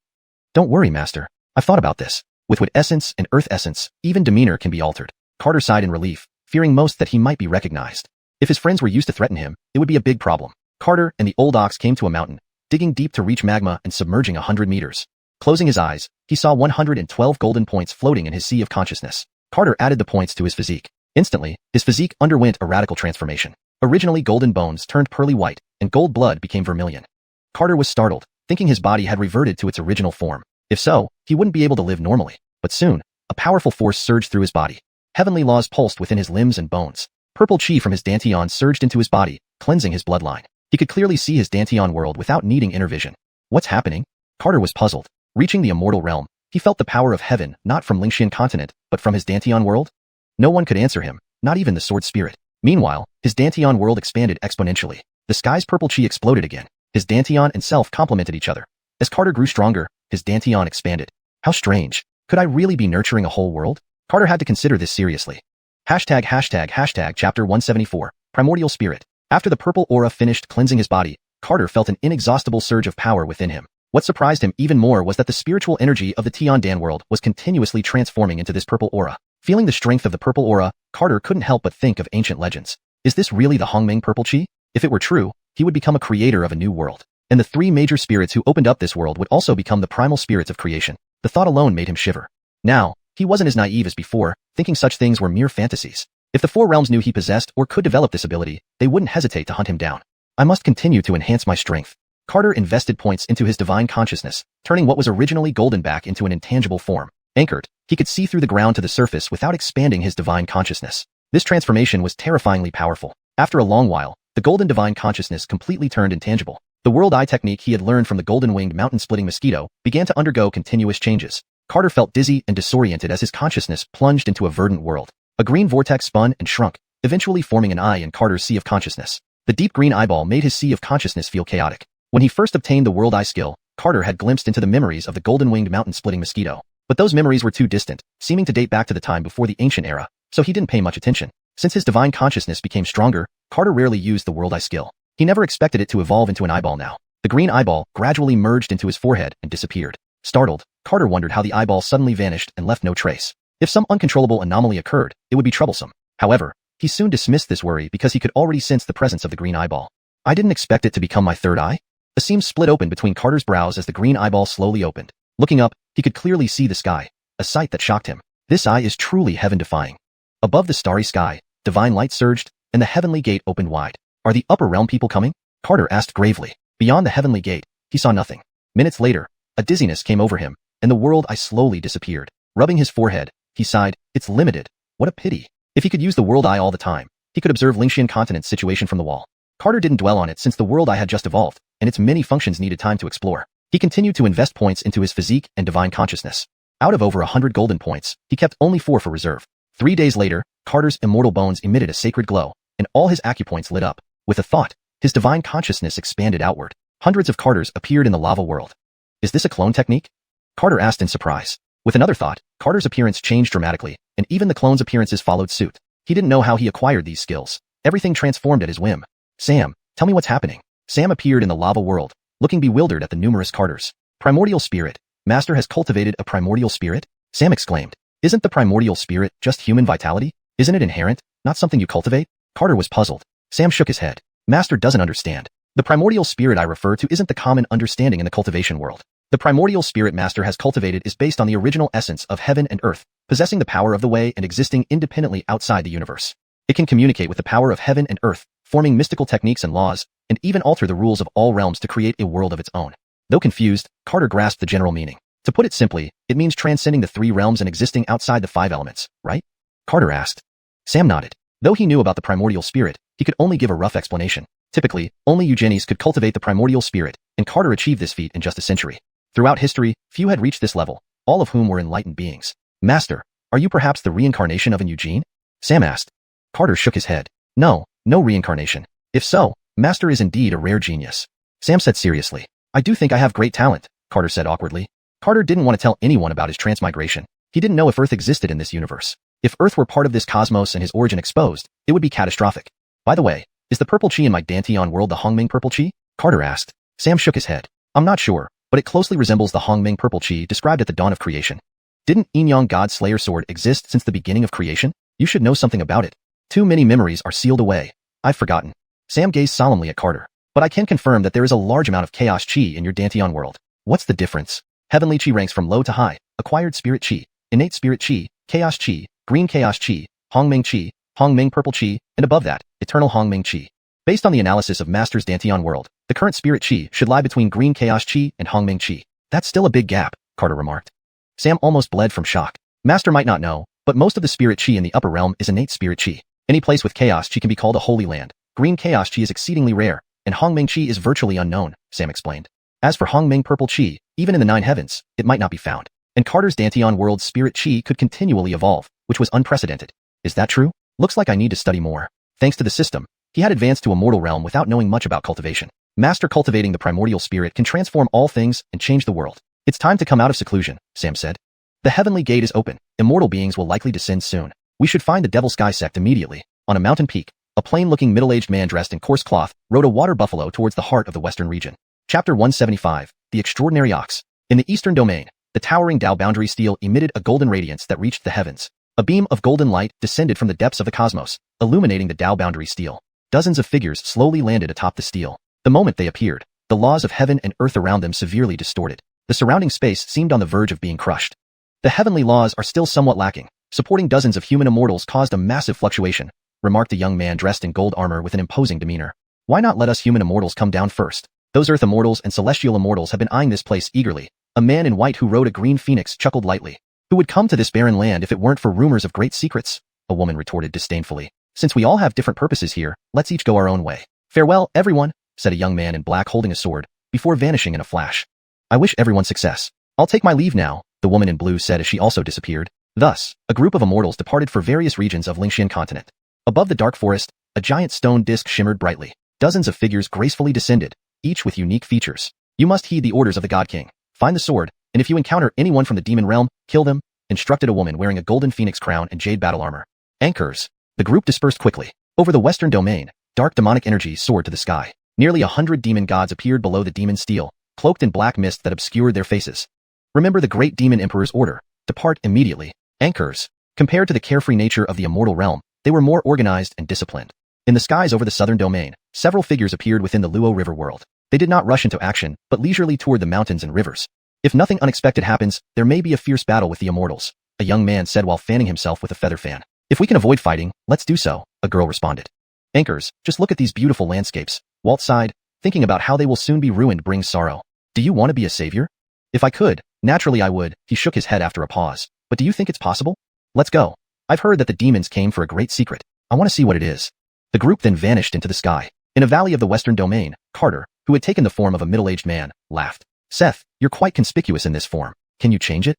Don't worry, Master. I've thought about this. With Wood Essence and Earth Essence, even demeanor can be altered. Carter sighed in relief, fearing most that he might be recognized. If his friends were used to threaten him, it would be a big problem. Carter and the old ox came to a mountain, digging deep to reach magma and submerging 100 meters. Closing his eyes, he saw 112 golden points floating in his sea of consciousness. Carter added the points to his physique. Instantly, his physique underwent a radical transformation. Originally golden bones turned pearly white, and gold blood became vermilion. Carter was startled, thinking his body had reverted to its original form. If so, he wouldn't be able to live normally. But soon, a powerful force surged through his body. Heavenly laws pulsed within his limbs and bones. Purple chi from his dantian surged into his body, cleansing his bloodline. He could clearly see his dantian world without needing inner vision. What's happening? Carter was puzzled. Reaching the immortal realm, he felt the power of heaven not from Xianxia continent, but from his dantian world? No one could answer him, not even the sword spirit. Meanwhile, his dantian world expanded exponentially. The sky's purple chi exploded again. His dantian and self complemented each other. As Carter grew stronger, his dantian expanded. How strange. Could I really be nurturing a whole world? Carter had to consider this seriously. Chapter 174, Primordial Spirit. After the purple aura finished cleansing his body, Carter felt an inexhaustible surge of power within him. What surprised him even more was that the spiritual energy of the Tian world was continuously transforming into this purple aura. Feeling the strength of the purple aura, Carter couldn't help but think of ancient legends. Is this really the Hongming purple chi? If it were true, he would become a creator of a new world. And the three major spirits who opened up this world would also become the primal spirits of creation. The thought alone made him shiver. Now, he wasn't as naive as before, thinking such things were mere fantasies. If the four realms knew he possessed or could develop this ability, they wouldn't hesitate to hunt him down. I must continue to enhance my strength. Carter invested points into his divine consciousness, turning what was originally golden back into an intangible form. Anchored, he could see through the ground to the surface without expanding his divine consciousness. This transformation was terrifyingly powerful. After a long while, the golden divine consciousness completely turned intangible. The world eye technique he had learned from the golden-winged mountain-splitting mosquito began to undergo continuous changes. Carter felt dizzy and disoriented as his consciousness plunged into a verdant world. A green vortex spun and shrunk, eventually forming an eye in Carter's sea of consciousness. The deep green eyeball made his sea of consciousness feel chaotic. When he first obtained the world eye skill, Carter had glimpsed into the memories of the golden-winged mountain-splitting mosquito. But those memories were too distant, seeming to date back to the time before the ancient era, so he didn't pay much attention. Since his divine consciousness became stronger, Carter rarely used the world eye skill. He never expected it to evolve into an eyeball now. The green eyeball gradually merged into his forehead and disappeared. Startled, Carter wondered how the eyeball suddenly vanished and left no trace. If some uncontrollable anomaly occurred, it would be troublesome. However, he soon dismissed this worry because he could already sense the presence of the green eyeball. I didn't expect it to become my third eye. A seam split open between Carter's brows as the green eyeball slowly opened. Looking up, he could clearly see the sky, a sight that shocked him. This eye is truly heaven-defying. Above the starry sky, divine light surged, and the heavenly gate opened wide. Are the upper realm people coming? Carter asked gravely. Beyond the heavenly gate, he saw nothing. Minutes later, a dizziness came over him, and the world eye slowly disappeared. Rubbing his forehead, he sighed, it's limited. What a pity. If he could use the world eye all the time, he could observe Xianxia continent's situation from the wall. Carter didn't dwell on it since the world eye had just evolved, and its many functions needed time to explore. He continued to invest points into his physique and divine consciousness. Out of over 100 golden points, he kept only 4 for reserve. 3 days later, Carter's immortal bones emitted a sacred glow, and all his acupoints lit up. With a thought, his divine consciousness expanded outward. Hundreds of Carters appeared in the lava world. Is this a clone technique? Carter asked in surprise. With another thought, Carter's appearance changed dramatically, and even the clones' appearances followed suit. He didn't know how he acquired these skills. Everything transformed at his whim. Sam, tell me what's happening. Sam appeared in the lava world, looking bewildered at the numerous Carters. Primordial spirit. Master has cultivated a primordial spirit? Sam exclaimed. Isn't the primordial spirit just human vitality? Isn't it inherent, not something you cultivate? Carter was puzzled. Sam shook his head. Master doesn't understand. The primordial spirit I refer to isn't the common understanding in the cultivation world. The primordial spirit Master has cultivated is based on the original essence of heaven and earth, possessing the power of the way and existing independently outside the universe. It can communicate with the power of heaven and earth, forming mystical techniques and laws, and even alter the rules of all realms to create a world of its own. Though confused, Carter grasped the general meaning. To put it simply, it means transcending the 3 realms and existing outside the 5 elements, right? Carter asked. Sam nodded. Though he knew about the primordial spirit, he could only give a rough explanation. Typically, only Eugenies could cultivate the primordial spirit, and Carter achieved this feat in just a century. Throughout history, few had reached this level, all of whom were enlightened beings. Master, are you perhaps the reincarnation of an Eugene? Sam asked. Carter shook his head. No reincarnation. If so, Master is indeed a rare genius. Sam said seriously. I do think I have great talent, Carter said awkwardly. Carter didn't want to tell anyone about his transmigration. He didn't know if Earth existed in this universe. If Earth were part of this cosmos and his origin exposed, it would be catastrophic. By the way, is the purple chi in my Dantian world the Hongming purple chi? Carter asked. Sam shook his head. I'm not sure, but it closely resembles the Hongming purple chi described at the dawn of creation. Didn't Enyang God Slayer sword exist since the beginning of creation? You should know something about it. Too many memories are sealed away. I've forgotten. Sam gazed solemnly at Carter. But I can confirm that there is a large amount of chaos chi in your Dantian world. What's the difference? Heavenly chi ranks from low to high, acquired spirit chi, innate spirit chi, chaos chi, green chaos chi, Hongming purple chi, and above that, eternal Hongming chi. Based on the analysis of Master's Dantian world, the current spirit chi should lie between green chaos chi and Hongming chi. That's still a big gap, Carter remarked. Sam almost bled from shock. Master might not know, but most of the spirit chi in the upper realm is innate spirit chi. Any place with chaos chi can be called a holy land. Green chaos chi is exceedingly rare, and Hongming chi is virtually unknown, Sam explained. As for Hongming purple chi, even in the 9 heavens, it might not be found. And Carter's Dantian world's spirit chi could continually evolve, which was unprecedented. Is that true? Looks like I need to study more. Thanks to the system, he had advanced to a mortal realm without knowing much about cultivation. Master cultivating the primordial spirit can transform all things and change the world. It's time to come out of seclusion, Sam said. The heavenly gate is open. Immortal beings will likely descend soon. We should find the Devil Sky sect immediately. On a mountain peak, a plain-looking middle-aged man dressed in coarse cloth rode a water buffalo towards the heart of the western region. Chapter 175, The Extraordinary Ox. In the eastern domain, the towering Tao boundary steel emitted a golden radiance that reached the heavens. A beam of golden light descended from the depths of the cosmos, illuminating the Tao boundary steel. Dozens of figures slowly landed atop the steel. The moment they appeared, the laws of heaven and earth around them severely distorted. The surrounding space seemed on the verge of being crushed. The heavenly laws are still somewhat lacking. Supporting dozens of human immortals caused a massive fluctuation, remarked a young man dressed in gold armor with an imposing demeanor. Why not let us human immortals come down first? Those earth immortals and celestial immortals have been eyeing this place eagerly. A man in white who rode a green phoenix chuckled lightly. Who would come to this barren land if it weren't for rumors of great secrets? A woman retorted disdainfully. Since we all have different purposes here, let's each go our own way. Farewell, everyone, said a young man in black holding a sword, before vanishing in a flash. I wish everyone success. I'll take my leave now, the woman in blue said as she also disappeared. Thus, a group of immortals departed for various regions of Lingshan continent. Above the dark forest, a giant stone disc shimmered brightly. Dozens of figures gracefully descended, each with unique features. You must heed the orders of the God King. Find the sword, and if you encounter anyone from the demon realm, kill them, instructed a woman wearing a golden phoenix crown and jade battle armor. Anchors. The group dispersed quickly. Over the western domain, dark demonic energy soared to the sky. Nearly 100 demon gods appeared below the demon steel, cloaked in black mist that obscured their faces. Remember the great demon emperor's order. Depart immediately. Anchors. Compared to the carefree nature of the immortal realm, they were more organized and disciplined. In the skies over the southern domain, several figures appeared within the Luo River world. They did not rush into action, but leisurely toured the mountains and rivers. If nothing unexpected happens, there may be a fierce battle with the immortals, a young man said while fanning himself with a feather fan. If we can avoid fighting, let's do so, a girl responded. Anchors, just look at these beautiful landscapes. Walt sighed, thinking about how they will soon be ruined brings sorrow. Do you want to be a savior? If I could, naturally I would, he shook his head after a pause. But do you think it's possible? Let's go. I've heard that the demons came for a great secret. I want to see what it is. The group then vanished into the sky. In a valley of the western domain, Carter, who had taken the form of a middle-aged man, laughed. Seth, you're quite conspicuous in this form. Can you change it?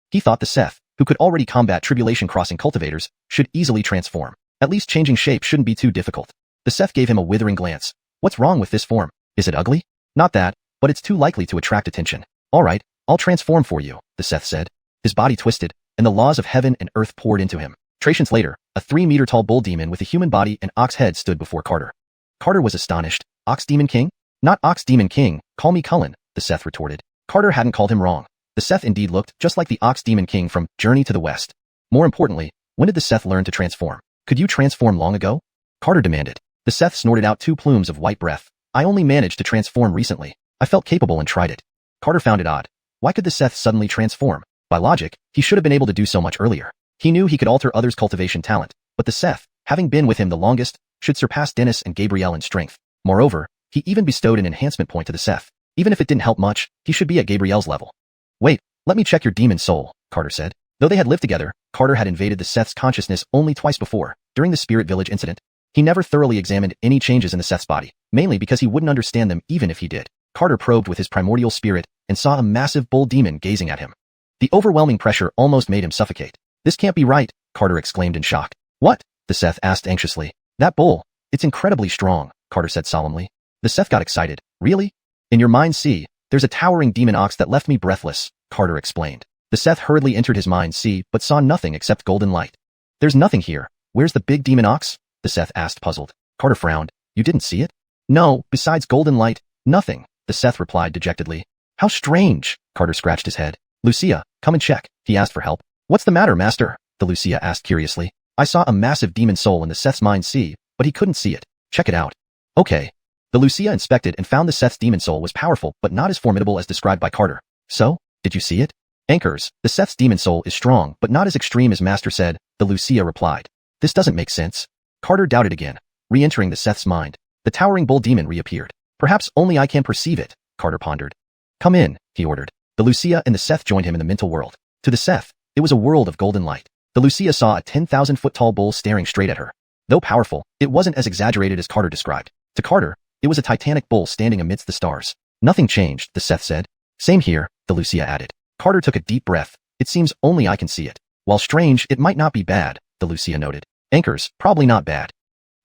He thought the Seth, who could already combat Tribulation crossing cultivators, should easily transform. At least changing shape shouldn't be too difficult. The Seth gave him a withering glance. What's wrong with this form? Is it ugly? Not that, but it's too likely to attract attention. All right, I'll transform for you, the Seth said. His body twisted, and the laws of heaven and earth poured into him. Trations later, a 3-meter-tall bull demon with a human body and ox head stood before Carter. Carter was astonished. Ox Demon King? Not Ox Demon King, call me Cullen, the Seth retorted. Carter hadn't called him wrong. The Seth indeed looked just like the Ox Demon King from Journey to the West. More importantly, when did the Seth learn to transform? Could you transform long ago? Carter demanded. The Seth snorted out 2 plumes of white breath. I only managed to transform recently. I felt capable and tried it. Carter found it odd. Why could the Seth suddenly transform? By logic, he should have been able to do so much earlier. He knew he could alter others' cultivation talent, but the Seth, having been with him the longest, should surpass Dennis and Gabrielle in strength. Moreover, he even bestowed an enhancement point to the Seth. Even if it didn't help much, he should be at Gabrielle's level. Wait, let me check your demon soul, Carter said. Though they had lived together, Carter had invaded the Seth's consciousness only twice before, during the Spirit Village incident. He never thoroughly examined any changes in the Seth's body, mainly because he wouldn't understand them even if he did. Carter probed with his primordial spirit and saw a massive bull demon gazing at him. The overwhelming pressure almost made him suffocate. This can't be right, Carter exclaimed in shock. What? The Seth asked anxiously. That bull. It's incredibly strong, Carter said solemnly. The Seth got excited. Really? In your mind see, there's a towering demon ox that left me breathless, Carter explained. The Seth hurriedly entered his mind see but saw nothing except golden light. There's nothing here. Where's the big demon ox? The Seth asked puzzled. Carter frowned. You didn't see it? No, besides golden light, nothing, the Seth replied dejectedly. How strange, Carter scratched his head. Lucia, come and check, he asked for help. What's the matter, master? The Lucia asked curiously. I saw a massive demon soul in the Seth's mind see, but he couldn't see it. Check it out. Okay. The Lucia inspected and found the Seth's demon soul was powerful but not as formidable as described by Carter. So, did you see it? Anchors, the Seth's demon soul is strong but not as extreme as master said, the Lucia replied. This doesn't make sense. Carter doubted again. Re-entering the Seth's mind, the towering bull demon reappeared. Perhaps only I can perceive it, Carter pondered. Come in, he ordered. The Lucia and the Seth joined him in the mental world. To the Seth, it was a world of golden light. The Lucia saw a 10,000-foot-tall bull staring straight at her. Though powerful, it wasn't as exaggerated as Carter described. To Carter, it was a titanic bull standing amidst the stars. Nothing changed, the Seth said. Same here, the Lucia added. Carter took a deep breath. It seems only I can see it. While strange, it might not be bad, the Lucia noted. Anchors, probably not bad.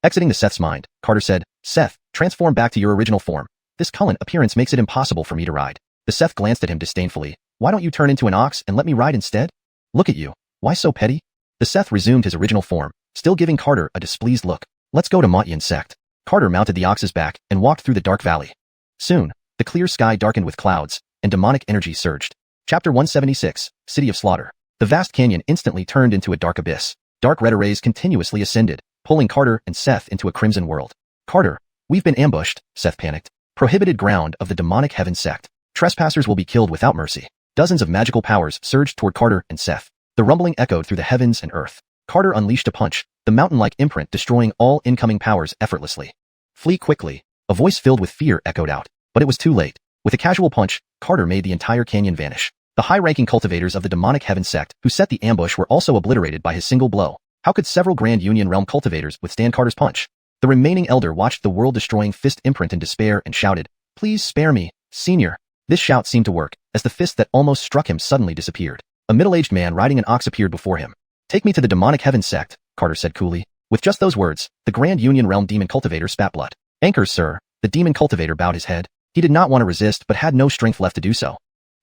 Exiting the Seth's mind, Carter said, Seth, transform back to your original form. This Cullen appearance makes it impossible for me to ride. The Seth glanced at him disdainfully. Why don't you turn into an ox and let me ride instead? Look at you. Why so petty? The Seth resumed his original form, still giving Carter a displeased look. Let's go to Montyan sect. Carter mounted the ox's back and walked through the dark valley. Soon, the clear sky darkened with clouds, and demonic energy surged. Chapter 176, City of Slaughter. The vast canyon instantly turned into a dark abyss. Dark red rays continuously ascended, pulling Carter and Seth into a crimson world. Carter, we've been ambushed, Seth panicked. Prohibited ground of the demonic heaven sect. Trespassers will be killed without mercy. Dozens of magical powers surged toward Carter and Seth. The rumbling echoed through the heavens and earth. Carter unleashed a punch, the mountain-like imprint destroying all incoming powers effortlessly. Flee quickly. A voice filled with fear echoed out. But it was too late. With a casual punch, Carter made the entire canyon vanish. The high-ranking cultivators of the demonic heaven sect who set the ambush were also obliterated by his single blow. How could several Grand Union realm cultivators withstand Carter's punch? The remaining elder watched the world-destroying fist imprint in despair and shouted, Please spare me, senior. This shout seemed to work, as the fist that almost struck him suddenly disappeared. A middle-aged man riding an ox appeared before him. Take me to the demonic heaven sect, Carter said coolly. With just those words, the Grand Union realm demon cultivator spat blood. Anchors, sir. The demon cultivator bowed his head. He did not want to resist but had no strength left to do so.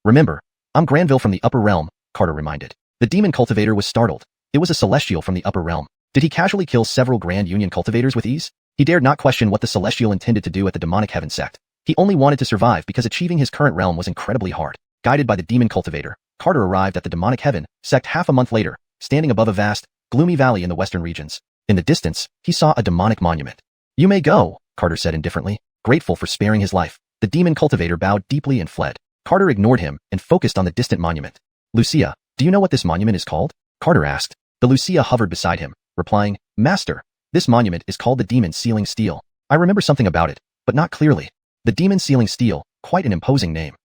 Remember, I'm Granville from the upper realm, Carter reminded. The demon cultivator was startled. It was a celestial from the upper realm. Did he casually kill several Grand Union cultivators with ease? He dared not question what the celestial intended to do at the demonic heaven sect. He only wanted to survive because achieving his current realm was incredibly hard. Guided by the demon cultivator, Carter arrived at the demonic heaven sect half a month later, standing above a vast, gloomy valley in the western regions. In the distance, he saw a demonic monument. You may go, Carter said indifferently, grateful for sparing his life. The demon cultivator bowed deeply and fled. Carter ignored him and focused on the distant monument. Lucia, do you know what this monument is called? Carter asked. The Lucia hovered beside him, replying, Master, this monument is called the Demon Sealing Steel. I remember something about it, but not clearly. The Demon Sealing Steel, quite an imposing name.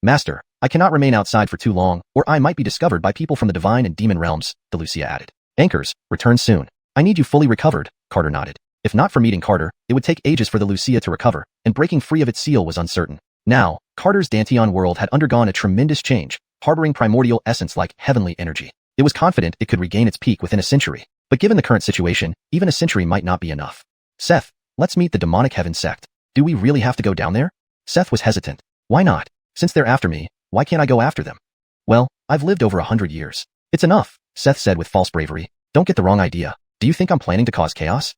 Master, I cannot remain outside for too long, or I might be discovered by people from the divine and demon realms, the Lucia added. Anchors, return soon. I need you fully recovered, Carter nodded. If not for meeting Carter, it would take ages for the Lucia to recover, and breaking free of its seal was uncertain. Now, Carter's Danteon world had undergone a tremendous change, harboring primordial essence like heavenly energy. It was confident it could regain its peak within a century, but given the current situation, even a century might not be enough. Seth, let's meet the demonic heaven sect. Do we really have to go down there? Seth was hesitant. Why not? Since they're after me, why can't I go after them? Well, I've lived over 100 years. It's enough, Seth said with false bravery. Don't get the wrong idea. Do you think I'm planning to cause chaos?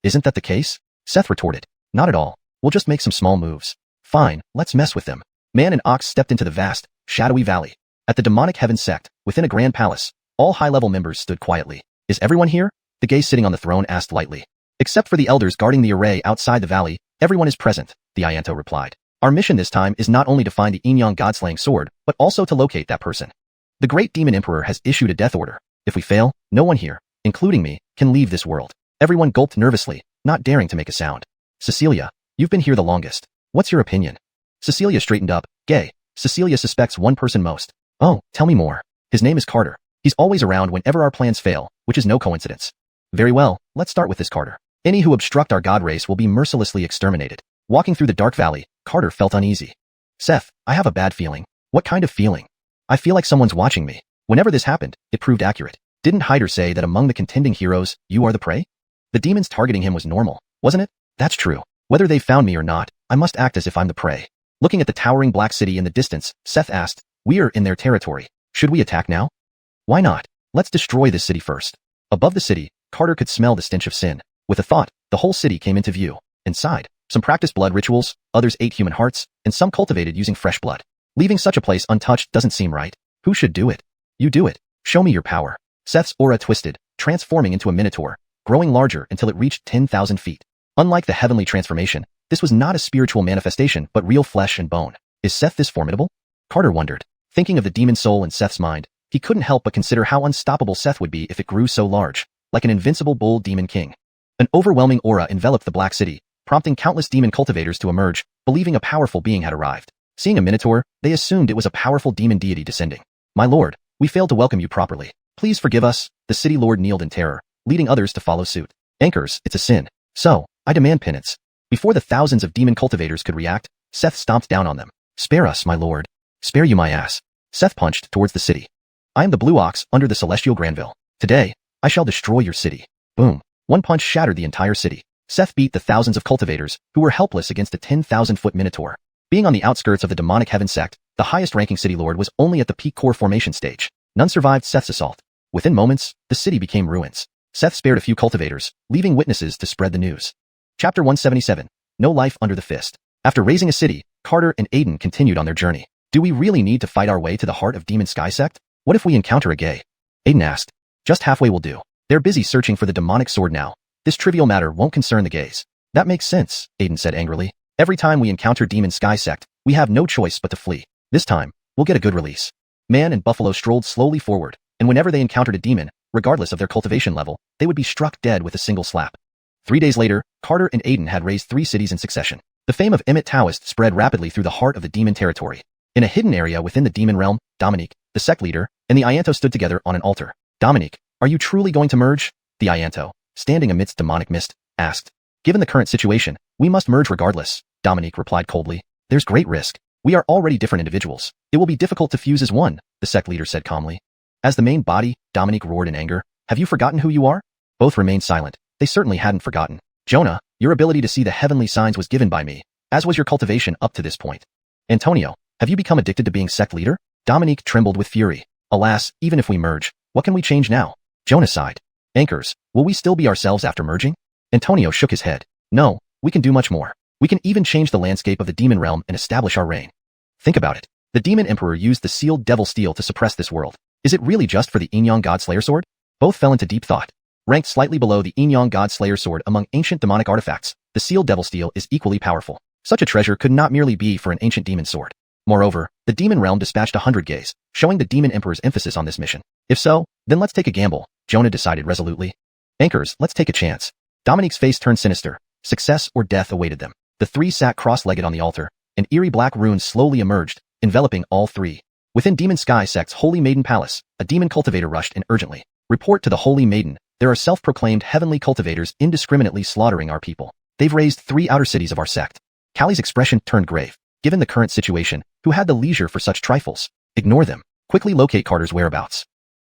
Isn't that the case? Seth retorted. Not at all. We'll just make some small moves. Fine, let's mess with them. Man and ox stepped into the vast, shadowy valley. At the demonic heaven sect, within a grand palace, all high-level members stood quietly. Is everyone here? The gaze sitting on the throne asked lightly. Except for the elders guarding the array outside the valley, everyone is present, the Ianto replied. Our mission this time is not only to find the Inyang God-slaying sword, but also to locate that person. The great demon emperor has issued a death order. If we fail, no one here, including me, can leave this world. Everyone gulped nervously, not daring to make a sound. Cecilia, you've been here the longest. What's your opinion? Cecilia straightened up. Gay. Cecilia suspects one person most. Oh, tell me more. His name is Carter. He's always around whenever our plans fail, which is no coincidence. Very well, let's start with this Carter. Any who obstruct our god race will be mercilessly exterminated. Walking through the dark valley, Carter felt uneasy. Seth, I have a bad feeling. What kind of feeling? I feel like someone's watching me. Whenever this happened, it proved accurate. Didn't Hyder say that among the contending heroes, you are the prey? The demons targeting him was normal, wasn't it? That's true. Whether they found me or not, I must act as if I'm the prey. Looking at the towering black city in the distance, Seth asked, we are in their territory. Should we attack now? Why not? Let's destroy this city first. Above the city, Carter could smell the stench of sin. With a thought, the whole city came into view. Inside, some practiced blood rituals, others ate human hearts, and some cultivated using fresh blood. Leaving such a place untouched doesn't seem right. Who should do it? You do it. Show me your power. Seth's aura twisted, transforming into a minotaur, growing larger until it reached 10,000 feet. Unlike the heavenly transformation, this was not a spiritual manifestation but real flesh and bone. Is Seth this formidable? Carter wondered. Thinking of the demon soul in Seth's mind, he couldn't help but consider how unstoppable Seth would be if it grew so large, like an invincible bull demon king. An overwhelming aura enveloped the Black City, prompting countless demon cultivators to emerge, believing a powerful being had arrived. Seeing a minotaur, they assumed it was a powerful demon deity descending. My lord, we failed to welcome you properly. Please forgive us. The city lord kneeled in terror, leading others to follow suit. Anchors, it's a sin. So, I demand penance. Before the thousands of demon cultivators could react, Seth stomped down on them. Spare us, my lord. Spare you my ass. Seth punched towards the city. I am the Blue Ox under the Celestial Granville. Today, I shall destroy your city. Boom. One punch shattered the entire city. Seth beat the thousands of cultivators, who were helpless against a 10,000-foot minotaur. Being on the outskirts of the demonic heaven sect, the highest-ranking city lord was only at the peak core formation stage. None survived Seth's assault. Within moments, the city became ruins. Seth spared a few cultivators, leaving witnesses to spread the news. Chapter 177. No life under the fist. After raising a city, Carter and Aiden continued on their journey. Do we really need to fight our way to the heart of Demon Sky Sect? What if we encounter a gay? Aiden asked. Just halfway will do. They're busy searching for the demonic sword now. This trivial matter won't concern the gays. That makes sense, Aiden said angrily. Every time we encounter Demon Sky Sect, we have no choice but to flee. This time, we'll get a good release. Man and Buffalo strolled slowly forward, and whenever they encountered a demon, regardless of their cultivation level, they would be struck dead with a single slap. 3 days later, Carter and Aiden had raised 3 cities in succession. The fame of Emmett Taoist spread rapidly through the heart of the demon territory. In a hidden area within the demon realm, Dominique, the sect leader, and the Ianto stood together on an altar. Dominique, are you truly going to merge? The Ianto, standing amidst demonic mist, asked. Given the current situation, we must merge regardless, Dominique replied coldly. There's great risk. We are already different individuals. It will be difficult to fuse as one, the sect leader said calmly. As the main body, Dominique roared in anger. Have you forgotten who you are? Both remained silent. They certainly hadn't forgotten. Jonah, your ability to see the heavenly signs was given by me, as was your cultivation up to this point. Antonio, have you become addicted to being sect leader? Dominique trembled with fury. Alas, even if we merge, what can we change now? Jonah sighed. Anchors, will we still be ourselves after merging? Antonio shook his head. No, we can do much more. We can even change the landscape of the demon realm and establish our reign. Think about it. The demon emperor used the sealed devil steel to suppress this world. Is it really just for the Yin-Yang God Slayer sword? Both fell into deep thought. Ranked slightly below the Yin-Yang God Slayer sword among ancient demonic artifacts, the sealed devil steel is equally powerful. Such a treasure could not merely be for an ancient demon sword. Moreover, the demon realm dispatched 100 gays, showing the demon emperor's emphasis on this mission. If so, then let's take a gamble, Jonah decided resolutely. Anchors, let's take a chance. Dominique's face turned sinister. Success or death awaited them. The 3 sat cross-legged on the altar, and eerie black runes slowly emerged, enveloping all 3. Within Demon Sky Sect's Holy Maiden Palace, a demon cultivator rushed in urgently. Report to the Holy Maiden, there are self-proclaimed heavenly cultivators indiscriminately slaughtering our people. They've raised 3 outer cities of our sect. Callie's expression turned grave. Given the current situation, who had the leisure for such trifles? Ignore them. Quickly locate Carter's whereabouts.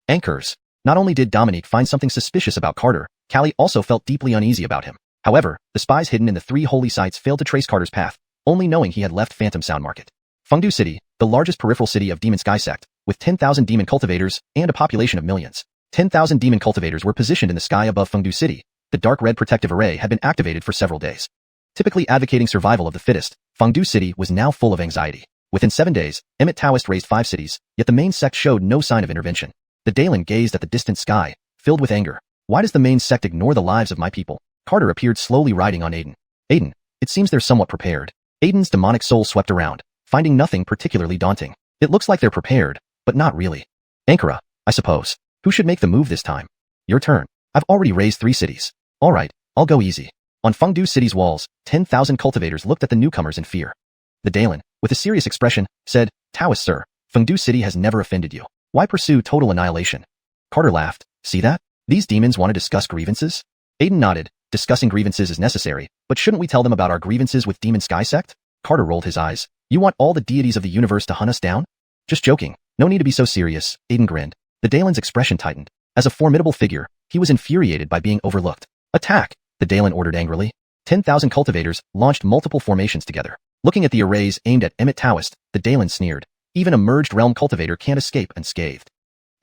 Anchors. Not only did Dominique find something suspicious about Carter, Callie also felt deeply uneasy about him. However, the spies hidden in the 3 holy sites failed to trace Carter's path, only knowing he had left Phantom Sound Market. Fengdu City, the largest peripheral city of Demon Sky Sect, with 10,000 demon cultivators and a population of millions. 10,000 demon cultivators were positioned in the sky above Fengdu City. The dark red protective array had been activated for several days. Typically advocating survival of the fittest, Fengdu City was now full of anxiety. Within 7 days, Emmett Taoist raised 5 cities, yet the main sect showed no sign of intervention. The Dalen gazed at the distant sky, filled with anger. Why does the main sect ignore the lives of my people? Carter appeared slowly riding on Aiden. Aiden, it seems they're somewhat prepared. Aiden's demonic soul swept around, finding nothing particularly daunting. It looks like they're prepared, but not really. Ankara, I suppose. Who should make the move this time? Your turn. I've already raised 3 cities. All right, I'll go easy. On Fengdu City's walls, 10,000 cultivators looked at the newcomers in fear. The Dalen, with a serious expression, said, Taoist sir, Fengdu City has never offended you. Why pursue total annihilation? Carter laughed. See that? These demons want to discuss grievances? Aiden nodded. Discussing grievances is necessary, but shouldn't we tell them about our grievances with Demon Sky Sect? Carter rolled his eyes. You want all the deities of the universe to hunt us down? Just joking. No need to be so serious, Aiden grinned. The Daelin's expression tightened. As a formidable figure, he was infuriated by being overlooked. Attack! The Daelin ordered angrily. 10,000 cultivators launched multiple formations together. Looking at the arrays aimed at Taoist, the Daelin sneered. Even a merged realm cultivator can't escape unscathed.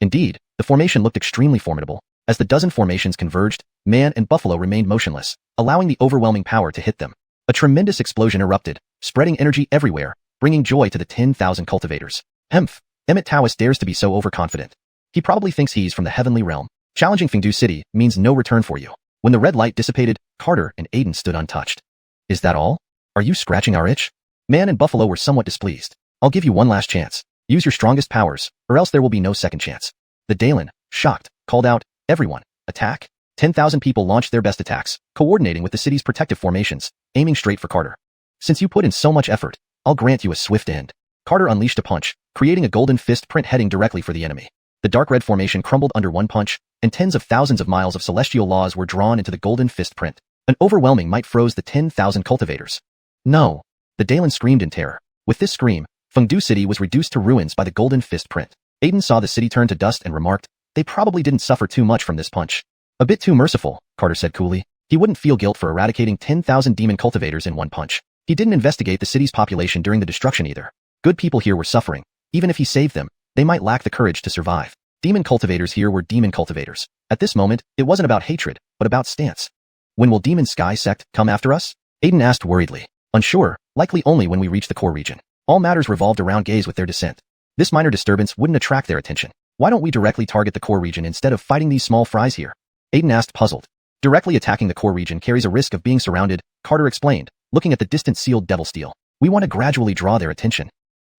Indeed, the formation looked extremely formidable. As the dozen formations converged, man and buffalo remained motionless, allowing the overwhelming power to hit them. A tremendous explosion erupted, spreading energy everywhere, bringing joy to the 10,000 cultivators. Hemph! Taoist dares to be so overconfident. He probably thinks he's from the heavenly realm. Challenging Fengdu City means no return for you. When the red light dissipated, Carter and Aiden stood untouched. Is that all? Are you scratching our itch? Man and buffalo were somewhat displeased. I'll give you one last chance. Use your strongest powers, or else there will be no second chance. The Daelin, shocked, called out, everyone, attack. 10,000 people launched their best attacks, coordinating with the city's protective formations, aiming straight for Carter. Since you put in so much effort, I'll grant you a swift end. Carter unleashed a punch, creating a golden fist print heading directly for the enemy. The dark red formation crumbled under one punch, and tens of thousands of miles of celestial laws were drawn into the golden fist print. An overwhelming might froze the 10,000 cultivators. No! The Daelin screamed in terror. With this scream, Fengdu City was reduced to ruins by the golden fist print. Aiden saw the city turn to dust and remarked, they probably didn't suffer too much from this punch. A bit too merciful, Carter said coolly. He wouldn't feel guilt for eradicating 10,000 demon cultivators in one punch. He didn't investigate the city's population during the destruction either. Good people here were suffering. Even if he saved them, they might lack the courage to survive. Demon cultivators here were demon cultivators. At this moment, it wasn't about hatred, but about stance. When will Demon Sky Sect come after us? Aiden asked worriedly. Unsure, likely only when we reach the core region. All matters revolved around Gaze with their descent. This minor disturbance wouldn't attract their attention. Why don't we directly target the core region instead of fighting these small fries here? Aiden asked puzzled. Directly attacking the core region carries a risk of being surrounded, Carter explained, looking at the distant sealed devil steel. We want to gradually draw their attention.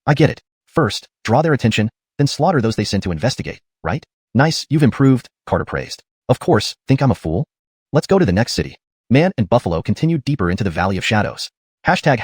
I get it. First, draw their attention, then slaughter those they send to investigate, right? Nice, you've improved, Carter praised. Of course, think I'm a fool? Let's go to the next city. Man and Buffalo continued deeper into the Valley of Shadows. Hashtag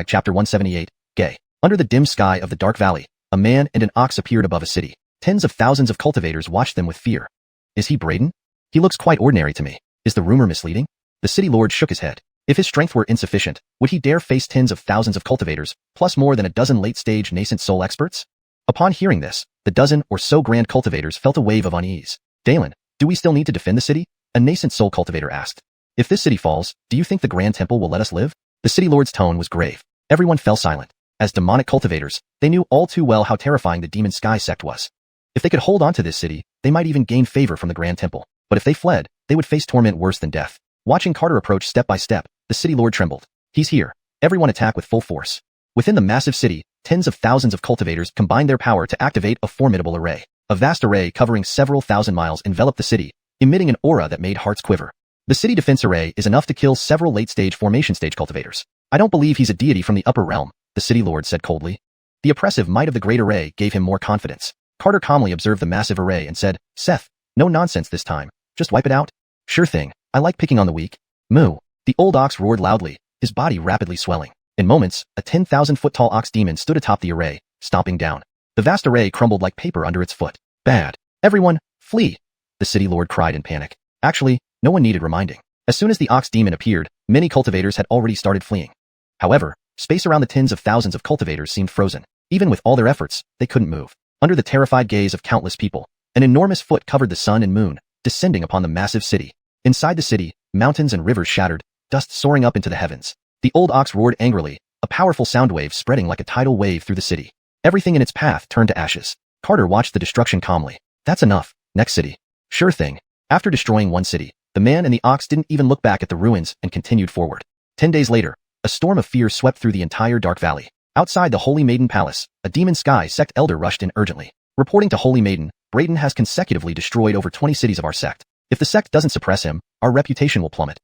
chapter 178, gay. Under the dim sky of the dark valley, a man and an ox appeared above a city. Tens of thousands of cultivators watched them with fear. Is he Braden? He looks quite ordinary to me. Is the rumor misleading? The city lord shook his head. If his strength were insufficient, would he dare face tens of thousands of cultivators, plus more than a dozen late-stage nascent soul experts? Upon hearing this, the dozen or so grand cultivators felt a wave of unease. Daelin, do we still need to defend the city? A nascent soul cultivator asked. If this city falls, do you think the Grand Temple will let us live? The city lord's tone was grave. Everyone fell silent. As demonic cultivators, they knew all too well how terrifying the Demon Sky Sect was. If they could hold on to this city, they might even gain favor from the Grand Temple. But if they fled, they would face torment worse than death. Watching Carter approach step by step, the city lord trembled. He's here. Everyone attack with full force. Within the massive city, tens of thousands of cultivators combined their power to activate a formidable array. A vast array covering several thousand miles enveloped the city, emitting an aura that made hearts quiver. The city defense array is enough to kill several late-stage formation stage cultivators. I don't believe he's a deity from the upper realm, the city lord said coldly. The oppressive might of the great array gave him more confidence. Carter calmly observed the massive array and said, Seth, no nonsense this time. Just wipe it out. Sure thing. I like picking on the weak. Moo. The old ox roared loudly, his body rapidly swelling. In moments, a 10,000-foot-tall ox demon stood atop the array, stomping down. The vast array crumbled like paper under its foot. Bad. Everyone, flee! The city lord cried in panic. Actually, no one needed reminding. As soon as the ox demon appeared, many cultivators had already started fleeing. However, space around the tens of thousands of cultivators seemed frozen. Even with all their efforts, they couldn't move. Under the terrified gaze of countless people, an enormous foot covered the sun and moon, descending upon the massive city. Inside the city, mountains and rivers shattered, dust soaring up into the heavens. The old ox roared angrily, a powerful sound wave spreading like a tidal wave through the city. Everything in its path turned to ashes. Carter watched the destruction calmly. That's enough. Next city. Sure thing. After destroying one city, the man and the ox didn't even look back at the ruins and continued forward. 10 days later, a storm of fear swept through the entire Dark Valley. Outside the Holy Maiden Palace, a Demon Sky Sect elder rushed in urgently. Reporting to Holy Maiden, Braden has consecutively destroyed over 20 cities of our sect. If the sect doesn't suppress him, our reputation will plummet.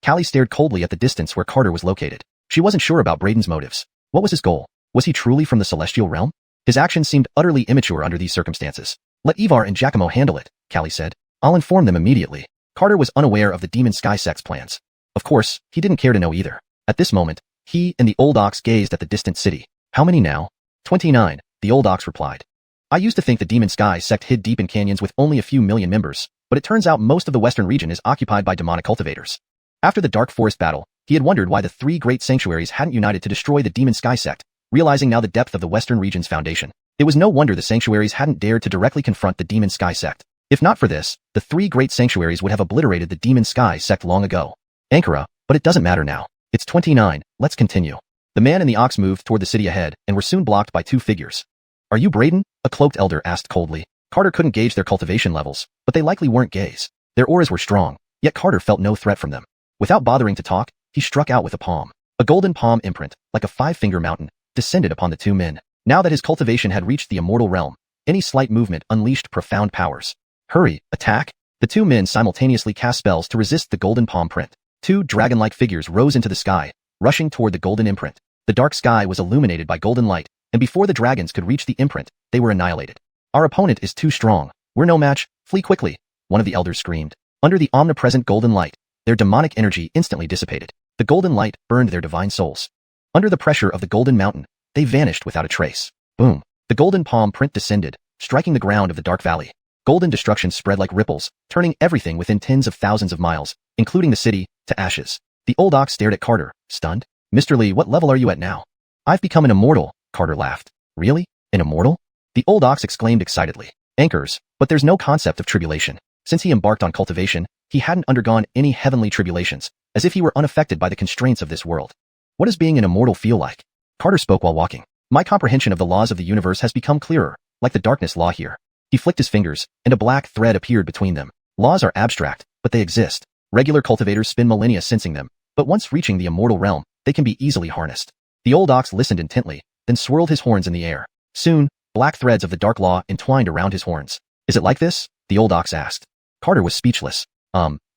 Callie stared coldly at the distance where Carter was located. She wasn't sure about Braden's motives. What was his goal? Was he truly from the celestial realm? His actions seemed utterly immature under these circumstances. Let Ivar and Giacomo handle it, Callie said. I'll inform them immediately. Carter was unaware of the Demon Sky Sect's plans. Of course, he didn't care to know either. At this moment, he and the old ox gazed at the distant city. How many now? 29, the old ox replied. I used to think the Demon Sky Sect hid deep in canyons with only a few million members, but it turns out most of the western region is occupied by demonic cultivators. After the Dark Forest battle, he had wondered why the three great sanctuaries hadn't united to destroy the Demon Sky Sect, realizing now the depth of the Western region's foundation. It was no wonder the sanctuaries hadn't dared to directly confront the Demon Sky sect. If not for this, the three great sanctuaries would have obliterated the Demon Sky sect long ago. Ankara, but it doesn't matter now. It's 29, let's continue. The man and the ox moved toward the city ahead and were soon blocked by two figures. Are you Braden? A cloaked elder asked coldly. Carter couldn't gauge their cultivation levels, but they likely weren't gays. Their auras were strong, yet Carter felt no threat from them. Without bothering to talk, he struck out with a palm. A golden palm imprint, like a five-finger mountain, descended upon the two men. Now that his cultivation had reached the immortal realm, any slight movement unleashed profound powers. Hurry, attack! The two men simultaneously cast spells to resist the golden palm print. Two dragon-like figures rose into the sky, rushing toward the golden imprint. The dark sky was illuminated by golden light, and before the dragons could reach the imprint, they were annihilated. Our opponent is too strong. We're no match. Flee quickly, one of the elders screamed. Under the omnipresent golden light, their demonic energy instantly dissipated. The golden light burned their divine souls. Under the pressure of the golden mountain, they vanished without a trace. Boom. The golden palm print descended, striking the ground of the dark valley. Golden destruction spread like ripples, turning everything within tens of thousands of miles, including the city, to ashes. The old ox stared at Carter, stunned. Mr. Lee, what level are you at now? I've become an immortal, Carter laughed. Really? An immortal? The old ox exclaimed excitedly. Anchors, but there's no concept of tribulation. Since he embarked on cultivation, he hadn't undergone any heavenly tribulations, as if he were unaffected by the constraints of this world. What does being an immortal feel like? Carter spoke while walking. My comprehension of the laws of the universe has become clearer, like the darkness law here. He flicked his fingers, and a black thread appeared between them. Laws are abstract, but they exist. Regular cultivators spend millennia sensing them, but once reaching the immortal realm, they can be easily harnessed. The old ox listened intently, then swirled his horns in the air. Soon, black threads of the dark law entwined around his horns. Is it like this? The old ox asked. Carter was speechless.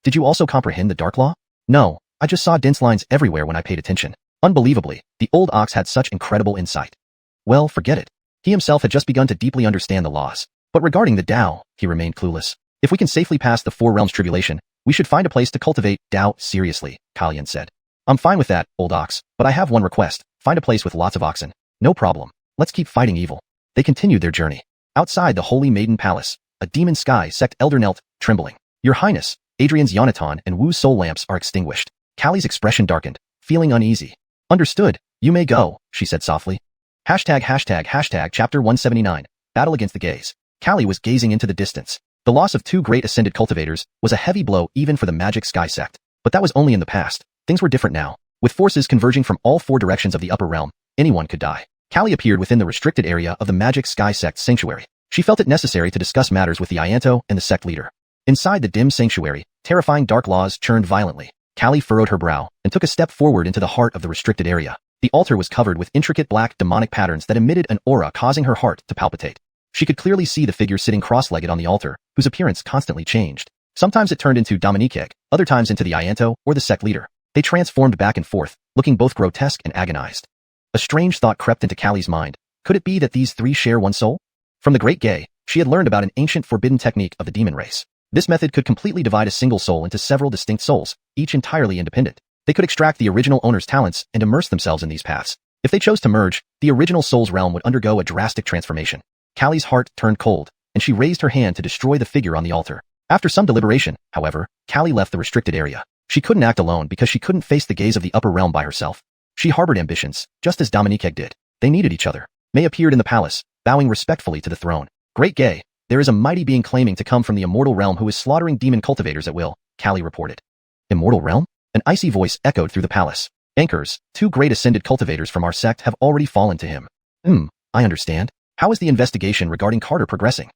Did you also comprehend the dark law? No, I just saw dense lines everywhere when I paid attention. Unbelievably, the old ox had such incredible insight. Well, forget it. He himself had just begun to deeply understand the laws. But regarding the Tao, he remained clueless. If we can safely pass the Four Realms tribulation, we should find a place to cultivate Tao seriously, Kalian said. I'm fine with that, old ox, but I have one request. Find a place with lots of oxen. No problem. Let's keep fighting evil. They continued their journey. Outside the Holy Maiden Palace, a Demon Sky sect elder knelt, trembling. Your Highness, Adrian's Yonatan and Wu's soul lamps are extinguished. Callie's expression darkened, feeling uneasy. Understood. You may go, she said softly. Hashtag chapter 179, Battle Against the Gays. Callie was gazing into the distance. The loss of two great ascended cultivators was a heavy blow even for the Magic Sky sect. But that was only in the past. Things were different now. With forces converging from all four directions of the upper realm, anyone could die. Callie appeared within the restricted area of the Magic Sky sect's sanctuary. She felt it necessary to discuss matters with the Ianto and the sect leader. Inside the dim sanctuary, terrifying dark laws churned violently. Callie furrowed her brow and took a step forward into the heart of the restricted area. The altar was covered with intricate black demonic patterns that emitted an aura causing her heart to palpitate. She could clearly see the figure sitting cross-legged on the altar, whose appearance constantly changed. Sometimes it turned into Dominique, other times into the Ianto or the sect leader. They transformed back and forth, looking both grotesque and agonized. A strange thought crept into Callie's mind. Could it be that these three share one soul? From the Great Gay, she had learned about an ancient forbidden technique of the demon race. This method could completely divide a single soul into several distinct souls, each entirely independent. They could extract the original owner's talents and immerse themselves in these paths. If they chose to merge, the original soul's realm would undergo a drastic transformation. Callie's heart turned cold, and she raised her hand to destroy the figure on the altar. After some deliberation, however, Callie left the restricted area. She couldn't act alone because she couldn't face the gaze of the upper realm by herself. She harbored ambitions, just as Dominique did. They needed each other. May appeared in the palace, bowing respectfully to the throne. Great Gay, there is a mighty being claiming to come from the immortal realm who is slaughtering demon cultivators at will, Callie reported. Immortal realm? An icy voice echoed through the palace. Anchors, two great ascended cultivators from our sect have already fallen to him. I understand. How is the investigation regarding Carter progressing?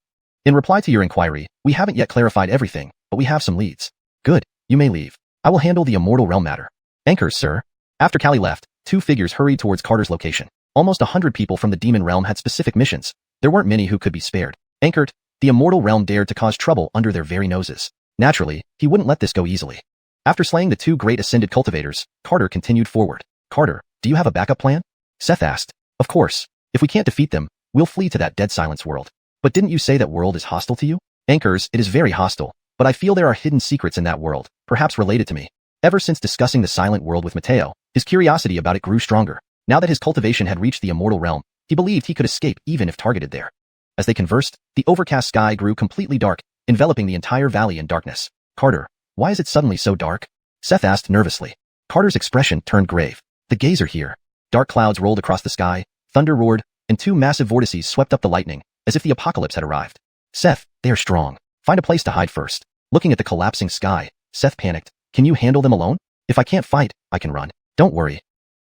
In reply to your inquiry, we haven't yet clarified everything, but we have some leads. Good, you may leave. I will handle the immortal realm matter. Anchors, sir. After Callie left, two figures hurried towards Carter's location. Almost 100 people from the demon realm had specific missions. There weren't many who could be spared. Anchored, the immortal realm dared to cause trouble under their very noses. Naturally, he wouldn't let this go easily. After slaying the two great ascended cultivators, Carter continued forward. Carter, do you have a backup plan? Seth asked. Of course. If we can't defeat them, we'll flee to that dead silence world. But didn't you say that world is hostile to you? Anchors, it is very hostile, but I feel there are hidden secrets in that world, perhaps related to me. Ever since discussing the silent world with Mateo, his curiosity about it grew stronger. Now that his cultivation had reached the immortal realm, he believed he could escape even if targeted there. As they conversed, the overcast sky grew completely dark, enveloping the entire valley in darkness. Carter, why is it suddenly so dark? Seth asked nervously. Carter's expression turned grave. The gays are here. Dark clouds rolled across the sky, Thunder roared, and 2 massive vortices swept up the lightning, as if the apocalypse had arrived. Seth, they are strong. Find a place to hide first. Looking at the collapsing sky, Seth panicked. Can you handle them alone? If I can't fight, I can run. Don't worry.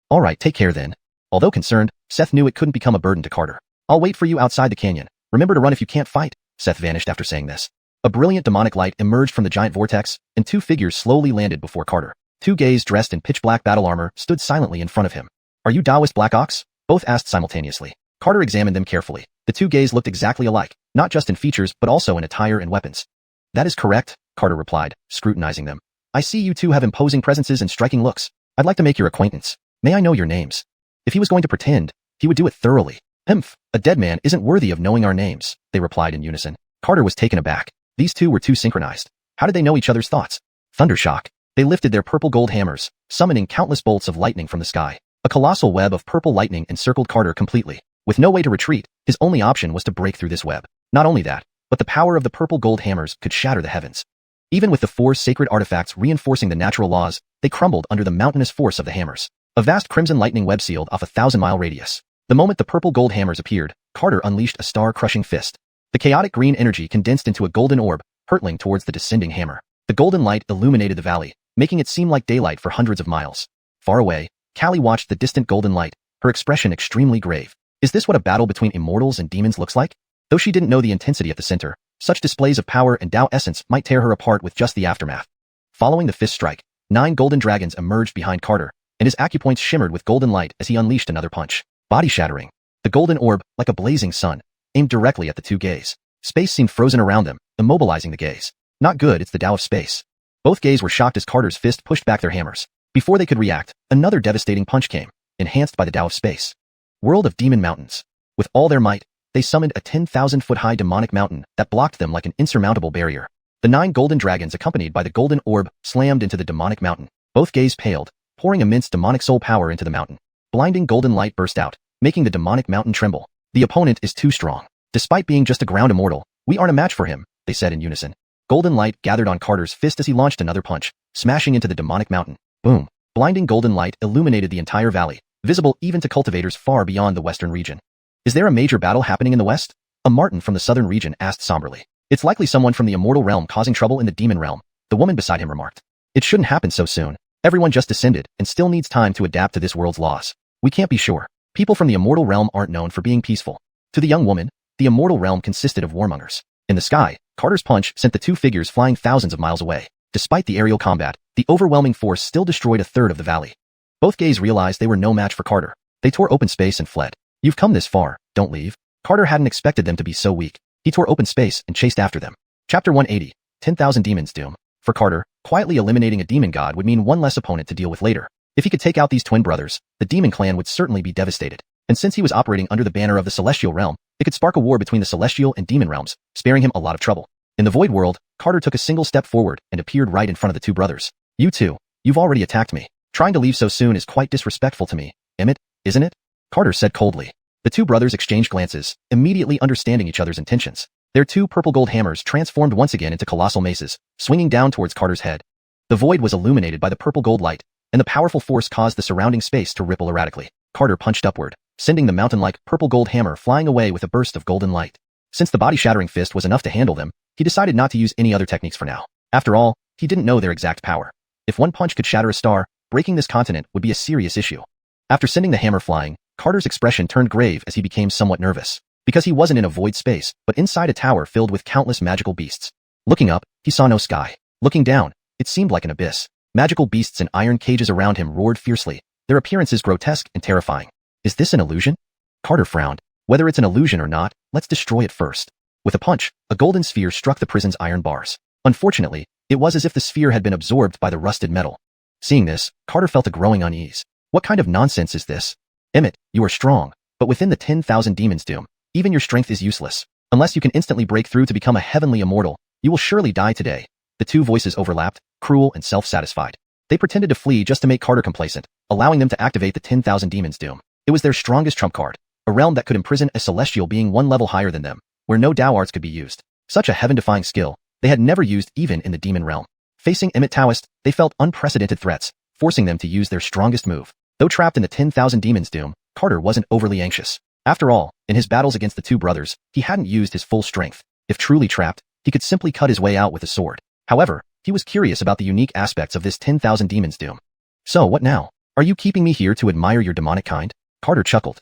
All right, take care then. Although concerned, Seth knew it couldn't become a burden to Carter. I'll wait for you outside the canyon. Remember to run if you can't fight. Seth vanished after saying this. A brilliant demonic light emerged from the giant vortex, and 2 figures slowly landed before Carter. 2 gays dressed in pitch-black battle armor stood silently in front of him. Are you Taoist Black Ox? Both asked simultaneously. Carter examined them carefully. The 2 gays looked exactly alike, not just in features but also in attire and weapons. That is correct, Carter replied, scrutinizing them. I see you 2 have imposing presences and striking looks. I'd like to make your acquaintance. May I know your names? If he was going to pretend, he would do it thoroughly. A dead man isn't worthy of knowing our names, they replied in unison. Carter was taken aback. These 2 were too synchronized. How did they know each other's thoughts? Thundershock. They lifted their purple gold hammers, summoning countless bolts of lightning from the sky. A colossal web of purple lightning encircled Carter completely. With no way to retreat, his only option was to break through this web. Not only that, but the power of the purple gold hammers could shatter the heavens. Even with the 4 sacred artifacts reinforcing the natural laws, they crumbled under the mountainous force of the hammers. A vast crimson lightning web sealed off a 1,000-mile radius. The moment the purple gold hammers appeared, Carter unleashed a star-crushing fist. The chaotic green energy condensed into a golden orb, hurtling towards the descending hammer. The golden light illuminated the valley, making it seem like daylight for hundreds of miles. Far away, Callie watched the distant golden light, her expression extremely grave. Is this what a battle between immortals and demons looks like? Though she didn't know the intensity at the center, such displays of power and Tao essence might tear her apart with just the aftermath. Following the fist strike, 9 golden dragons emerged behind Carter, and his acupoints shimmered with golden light as he unleashed another punch. Body shattering. The golden orb, like a blazing sun, aimed directly at the 2 gays. Space seemed frozen around them, immobilizing the gays. Not good, it's the Tao of space. Both gays were shocked as Carter's fist pushed back their hammers. Before they could react, another devastating punch came, enhanced by the Tao of space. World of Demon Mountains. With all their might, they summoned a 10,000-foot-high demonic mountain that blocked them like an insurmountable barrier. The 9 golden dragons accompanied by the golden orb slammed into the demonic mountain. Both gays paled, pouring immense demonic soul power into the mountain. Blinding golden light burst out, making the demonic mountain tremble. The opponent is too strong. Despite being just a ground immortal, we aren't a match for him, they said in unison. Golden light gathered on Carter's fist as he launched another punch, smashing into the demonic mountain. Boom. Blinding golden light illuminated the entire valley, visible even to cultivators far beyond the western region. Is there a major battle happening in the west? A Martin from the southern region asked somberly. It's likely someone from the immortal realm causing trouble in the demon realm, the woman beside him remarked. It shouldn't happen so soon. Everyone just descended and still needs time to adapt to this world's laws. We can't be sure. People from the immortal realm aren't known for being peaceful. To the young woman, the immortal realm consisted of warmongers. In the sky, Carter's punch sent the 2 figures flying thousands of miles away. Despite the aerial combat, the overwhelming force still destroyed a third of the valley. Both gays realized they were no match for Carter. They tore open space and fled. You've come this far, don't leave. Carter hadn't expected them to be so weak. He tore open space and chased after them. Chapter 180, 10,000 Demons Doom. For Carter, quietly eliminating a demon god would mean one less opponent to deal with later. If he could take out these twin brothers, the demon clan would certainly be devastated. And since he was operating under the banner of the celestial realm, it could spark a war between the celestial and demon realms, sparing him a lot of trouble. In the void world, Carter took a single step forward and appeared right in front of the 2 brothers. You 2, you've already attacked me. Trying to leave so soon is quite disrespectful to me, Emmett, isn't it? Carter said coldly. The 2 brothers exchanged glances, immediately understanding each other's intentions. Their 2 purple gold hammers transformed once again into colossal maces, swinging down towards Carter's head. The void was illuminated by the purple gold light, and the powerful force caused the surrounding space to ripple erratically. Carter punched upward, sending the mountain-like purple gold hammer flying away with a burst of golden light. Since the body-shattering fist was enough to handle them, he decided not to use any other techniques for now. After all, he didn't know their exact power. If one punch could shatter a star, breaking this continent would be a serious issue. After sending the hammer flying, Carter's expression turned grave as he became somewhat nervous. Because he wasn't in a void space, but inside a tower filled with countless magical beasts. Looking up, he saw no sky. Looking down, it seemed like an abyss. Magical beasts in iron cages around him roared fiercely, their appearances grotesque and terrifying. Is this an illusion? Carter frowned. Whether it's an illusion or not, let's destroy it first. With a punch, a golden sphere struck the prison's iron bars. Unfortunately, it was as if the sphere had been absorbed by the rusted metal. Seeing this, Carter felt a growing unease. What kind of nonsense is this? Emmett, you are strong, but within the 10,000 demons doom, even your strength is useless. Unless you can instantly break through to become a heavenly immortal, you will surely die today. The 2 voices overlapped, cruel and self-satisfied. They pretended to flee just to make Carter complacent, allowing them to activate the 10,000 demons doom. It was their strongest trump card, a realm that could imprison a celestial being 1 level higher than them, where no Tao arts could be used. Such a heaven-defying skill, they had never used even in the demon realm. Facing Emmett Taoist, they felt unprecedented threats, forcing them to use their strongest move. Though trapped in the 10,000 demons doom, Carter wasn't overly anxious. After all, in his battles against the two brothers, he hadn't used his full strength. If truly trapped, he could simply cut his way out with a sword. However, he was curious about the unique aspects of this 10,000 demons doom. So what now? Are you keeping me here to admire your demonic kind? Carter chuckled.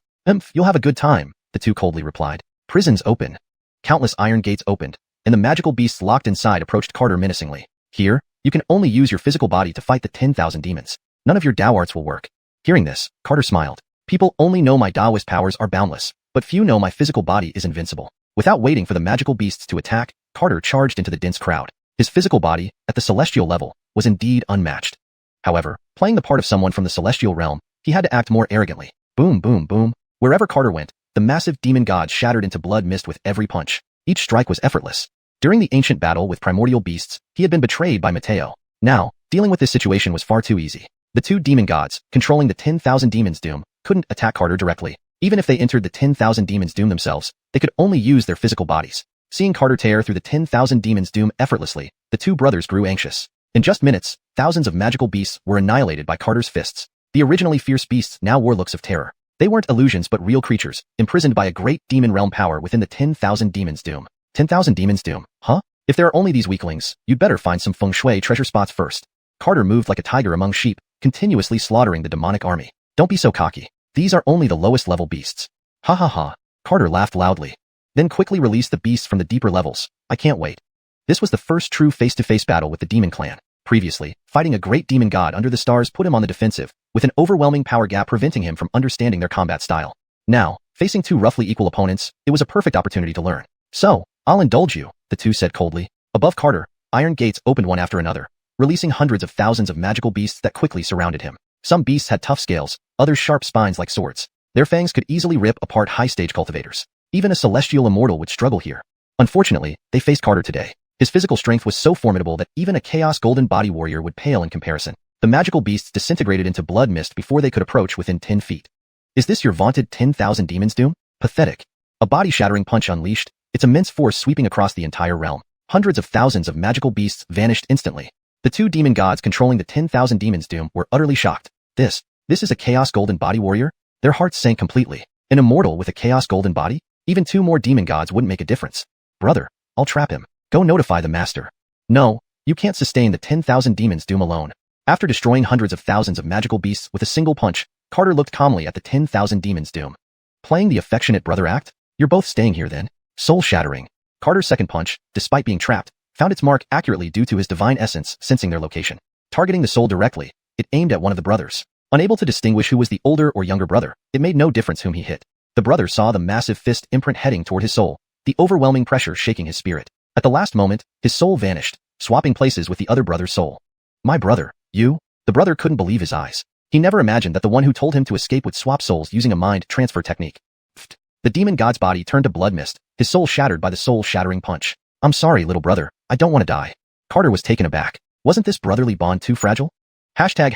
You'll have a good time, the two coldly replied. Prisons open. Countless iron gates opened, and the magical beasts locked inside approached Carter menacingly. Here, you can only use your physical body to fight the 10,000 demons. None of your Dao arts will work. Hearing this, Carter smiled. People only know my Daoist powers are boundless, but few know my physical body is invincible. Without waiting for the magical beasts to attack, Carter charged into the dense crowd. His physical body, at the celestial level, was indeed unmatched. However, playing the part of someone from the celestial realm, he had to act more arrogantly. Boom, boom, boom. Wherever Carter went, the massive demon god shattered into blood mist with every punch. Each strike was effortless. During the ancient battle with primordial beasts, he had been betrayed by Mateo. Now, dealing with this situation was far too easy. The two demon gods, controlling the 10,000 demons doom, couldn't attack Carter directly. Even if they entered the 10,000 demons doom themselves, they could only use their physical bodies. Seeing Carter tear through the 10,000 demons doom effortlessly, the two brothers grew anxious. In just minutes, thousands of magical beasts were annihilated by Carter's fists. The originally fierce beasts now wore looks of terror. They weren't illusions but real creatures, imprisoned by a great demon realm power within the 10,000 demons doom. 10,000 demons doom, huh? If there are only these weaklings, you'd better find some feng shui treasure spots first. Carter moved like a tiger among sheep, continuously slaughtering the demonic army. Don't be so cocky. These are only the lowest level beasts. Ha ha ha. Carter laughed loudly. Then quickly released the beasts from the deeper levels. I can't wait. This was the first true face-to-face battle with the demon clan. Previously, fighting a great demon god under the stars put him on the defensive, with an overwhelming power gap preventing him from understanding their combat style. Now, facing two roughly equal opponents, it was a perfect opportunity to learn. So, I'll indulge you, the two said coldly. Above Carter, iron gates opened one after another, releasing hundreds of thousands of magical beasts that quickly surrounded him. Some beasts had tough scales, others sharp spines like swords. Their fangs could easily rip apart high-stage cultivators. Even a celestial immortal would struggle here. Unfortunately, they faced Carter today. His physical strength was so formidable that even a Chaos Golden Body warrior would pale in comparison. The magical beasts disintegrated into blood mist before they could approach within 10 feet. Is this your vaunted 10,000 demons doom? Pathetic. A body-shattering punch unleashed, its immense force sweeping across the entire realm. Hundreds of thousands of magical beasts vanished instantly. The two demon gods controlling the 10,000 demons doom were utterly shocked. This is a Chaos Golden Body warrior? Their hearts sank completely. An immortal with a Chaos Golden Body? Even two more demon gods wouldn't make a difference. Brother, I'll trap him. Go notify the master. No, you can't sustain the 10,000 demons doom alone. After destroying hundreds of thousands of magical beasts with a single punch, Carter looked calmly at the 10,000 demons doom. Playing the affectionate brother act? You're both staying here then? Soul-shattering. Carter's second punch, despite being trapped, found its mark accurately due to his divine essence sensing their location. Targeting the soul directly, it aimed at one of the brothers. Unable to distinguish who was the older or younger brother, it made no difference whom he hit. The brother saw the massive fist imprint heading toward his soul, the overwhelming pressure shaking his spirit. At the last moment, his soul vanished, swapping places with the other brother's soul. My brother, you? The brother couldn't believe his eyes. He never imagined that the one who told him to escape would swap souls using a mind transfer technique. Pfft. The demon god's body turned to blood mist, his soul shattered by the soul-shattering punch. I'm sorry, little brother, I don't want to die. Carter was taken aback. Wasn't this brotherly bond too fragile? Hashtag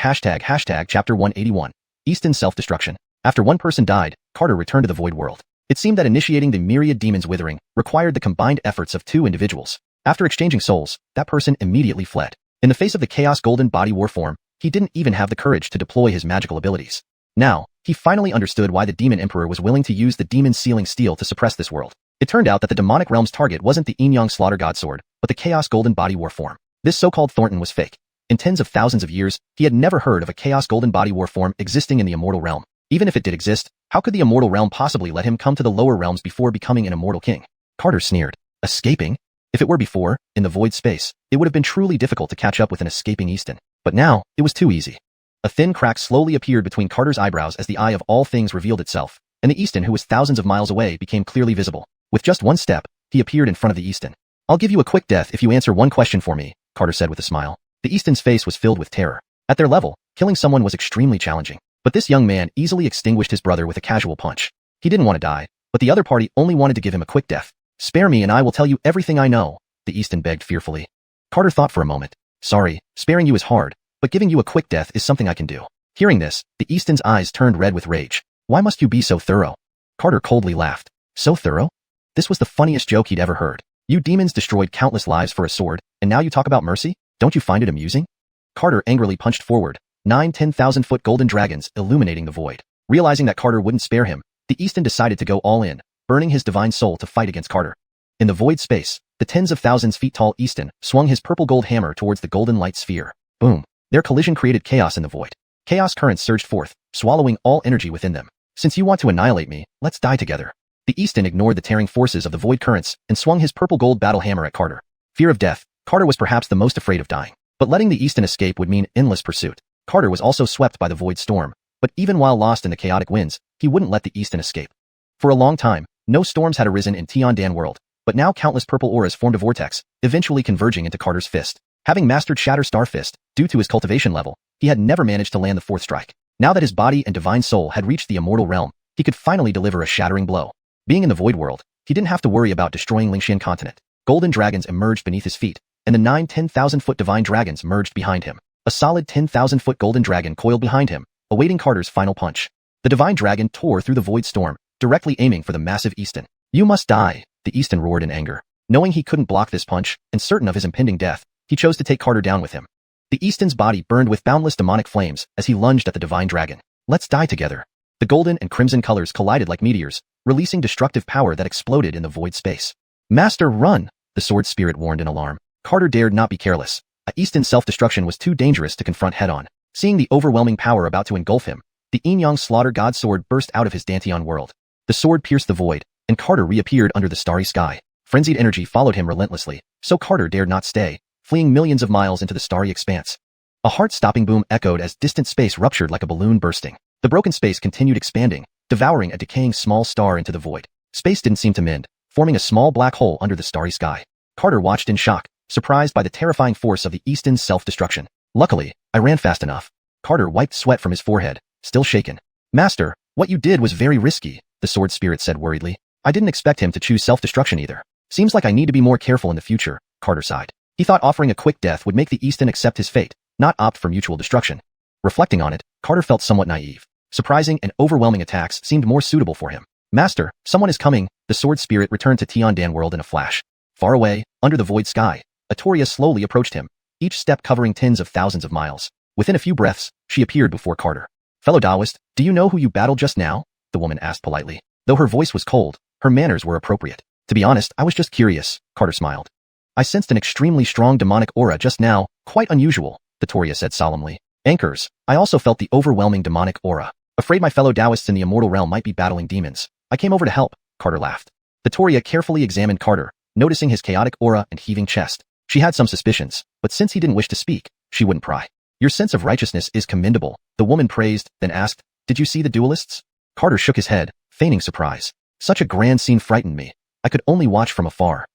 chapter 181. Easton self-destruction. After one person died, Carter returned to the void world. It seemed that initiating the myriad demons withering required the combined efforts of two individuals. After exchanging souls, that person immediately fled. In the face of the Chaos Golden Body war form, he didn't even have the courage to deploy his magical abilities. Now, he finally understood why the Demon Emperor was willing to use the Demon Sealing Steel to suppress this world. It turned out that the demonic realm's target wasn't the Yin-Yang Slaughter God Sword, but the Chaos Golden Body war form. This so-called Thornton was fake. In tens of thousands of years, he had never heard of a Chaos Golden Body war form existing in the immortal realm. Even if it did exist, how could the immortal realm possibly let him come to the lower realms before becoming an immortal king? Carter sneered. Escaping? If it were before, in the void space, it would have been truly difficult to catch up with an escaping Easton. But now, it was too easy. A thin crack slowly appeared between Carter's eyebrows as the eye of all things revealed itself, and the Easton who was thousands of miles away became clearly visible. With just one step, he appeared in front of the Easton. I'll give you a quick death if you answer one question for me, Carter said with a smile. The Easton's face was filled with terror. At their level, killing someone was extremely challenging. But this young man easily extinguished his brother with a casual punch. He didn't want to die, but the other party only wanted to give him a quick death. Spare me and I will tell you everything I know, the Easton begged fearfully. Carter thought for a moment. Sorry, sparing you is hard, but giving you a quick death is something I can do. Hearing this, the Easton's eyes turned red with rage. Why must you be so thorough? Carter coldly laughed. So thorough? This was the funniest joke he'd ever heard. You demons destroyed countless lives for a sword, and now you talk about mercy? Don't you find it amusing? Carter angrily punched forward. 9 10,000-foot golden dragons illuminating the void. Realizing that Carter wouldn't spare him, the Easton decided to go all in, burning his divine soul to fight against Carter. In the void space, the tens of thousands feet tall Easton swung his purple gold hammer towards the golden light sphere. Boom. Their collision created chaos in the void. Chaos currents surged forth, swallowing all energy within them. Since you want to annihilate me, let's die together. The Easton ignored the tearing forces of the void currents and swung his purple gold battle hammer at Carter. Fear of death, Carter was perhaps the most afraid of dying. But letting the Easton escape would mean endless pursuit. Carter was also swept by the void storm, but even while lost in the chaotic winds, he wouldn't let the Easton escape. For a long time, no storms had arisen in Tiandan world, but now countless purple auras formed a vortex, eventually converging into Carter's fist. Having mastered Shatter Star Fist, due to his cultivation level, he had never managed to land the fourth strike. Now that his body and divine soul had reached the immortal realm, he could finally deliver a shattering blow. Being in the void world, he didn't have to worry about destroying Xianxia continent. Golden dragons emerged beneath his feet, and the 9 10,000-foot divine dragons merged behind him. A solid 10,000-foot golden dragon coiled behind him, awaiting Carter's final punch. The divine dragon tore through the void storm, directly aiming for the massive Easton. You must die, the Easton roared in anger. Knowing he couldn't block this punch, and certain of his impending death, he chose to take Carter down with him. The Easton's body burned with boundless demonic flames as he lunged at the divine dragon. Let's die together. The golden and crimson colors collided like meteors, releasing destructive power that exploded in the void space. Master, run! The sword spirit warned in alarm. Carter dared not be careless. A Easton's self-destruction was too dangerous to confront head-on. Seeing the overwhelming power about to engulf him, the Yin-Yang Slaughter God sword burst out of his Dantian world. The sword pierced the void, and Carter reappeared under the starry sky. Frenzied energy followed him relentlessly, so Carter dared not stay, fleeing millions of miles into the starry expanse. A heart-stopping boom echoed as distant space ruptured like a balloon bursting. The broken space continued expanding, devouring a decaying small star into the void. Space didn't seem to mend, forming a small black hole under the starry sky. Carter watched in shock, surprised by the terrifying force of the Easton's self-destruction. Luckily, I ran fast enough. Carter wiped sweat from his forehead, still shaken. Master, what you did was very risky, the sword spirit said worriedly. I didn't expect him to choose self-destruction either. Seems like I need to be more careful in the future, Carter sighed. He thought offering a quick death would make the Easton accept his fate, not opt for mutual destruction. Reflecting on it, Carter felt somewhat naive. Surprising and overwhelming attacks seemed more suitable for him. Master, someone is coming, the sword spirit returned to Tiandan world in a flash. Far away, under the void sky, Atoria slowly approached him, each step covering tens of thousands of miles. Within a few breaths, she appeared before Carter. Fellow Taoist, do you know who you battled just now? The woman asked politely. Though her voice was cold, her manners were appropriate. To be honest, I was just curious, Carter smiled. I sensed an extremely strong demonic aura just now, quite unusual, the Toria said solemnly. Anchors, I also felt the overwhelming demonic aura. Afraid my fellow Taoists in the immortal realm might be battling demons. I came over to help, Carter laughed. The Toria carefully examined Carter, noticing his chaotic aura and heaving chest. She had some suspicions, but since he didn't wish to speak, she wouldn't pry. Your sense of righteousness is commendable, the woman praised, then asked, did you see the duelists? Carter shook his head, feigning surprise. Such a grand scene frightened me. I could only watch from afar.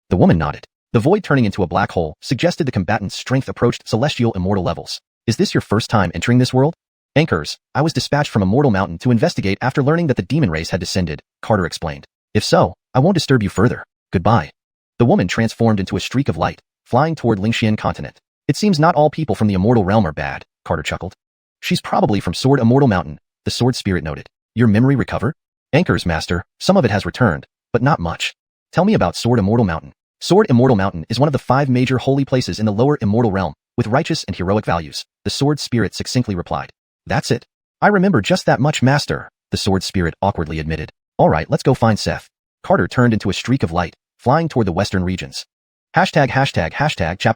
The woman nodded. The void turning into a black hole suggested the combatant's strength approached celestial immortal levels. Is this your first time entering this world? Anchors, I was dispatched from Immortal Mountain to investigate after learning that the demon race had descended, Carter explained. If so, I won't disturb you further. Goodbye. The woman transformed into a streak of light, flying toward Xianxia continent. It seems not all people from the immortal realm are bad, Carter chuckled. She's probably from Sword Immortal Mountain, the sword spirit noted. Your memory recovered? Anchors, master, some of it has returned, but not much. Tell me about Sword Immortal Mountain. Sword Immortal Mountain is one of the 5 major holy places in the lower immortal realm, with righteous and heroic values, the sword spirit succinctly replied. That's it. I remember just that much, master, the sword spirit awkwardly admitted. Alright, let's go find Seth. Carter turned into a streak of light, flying toward the western regions. Chapter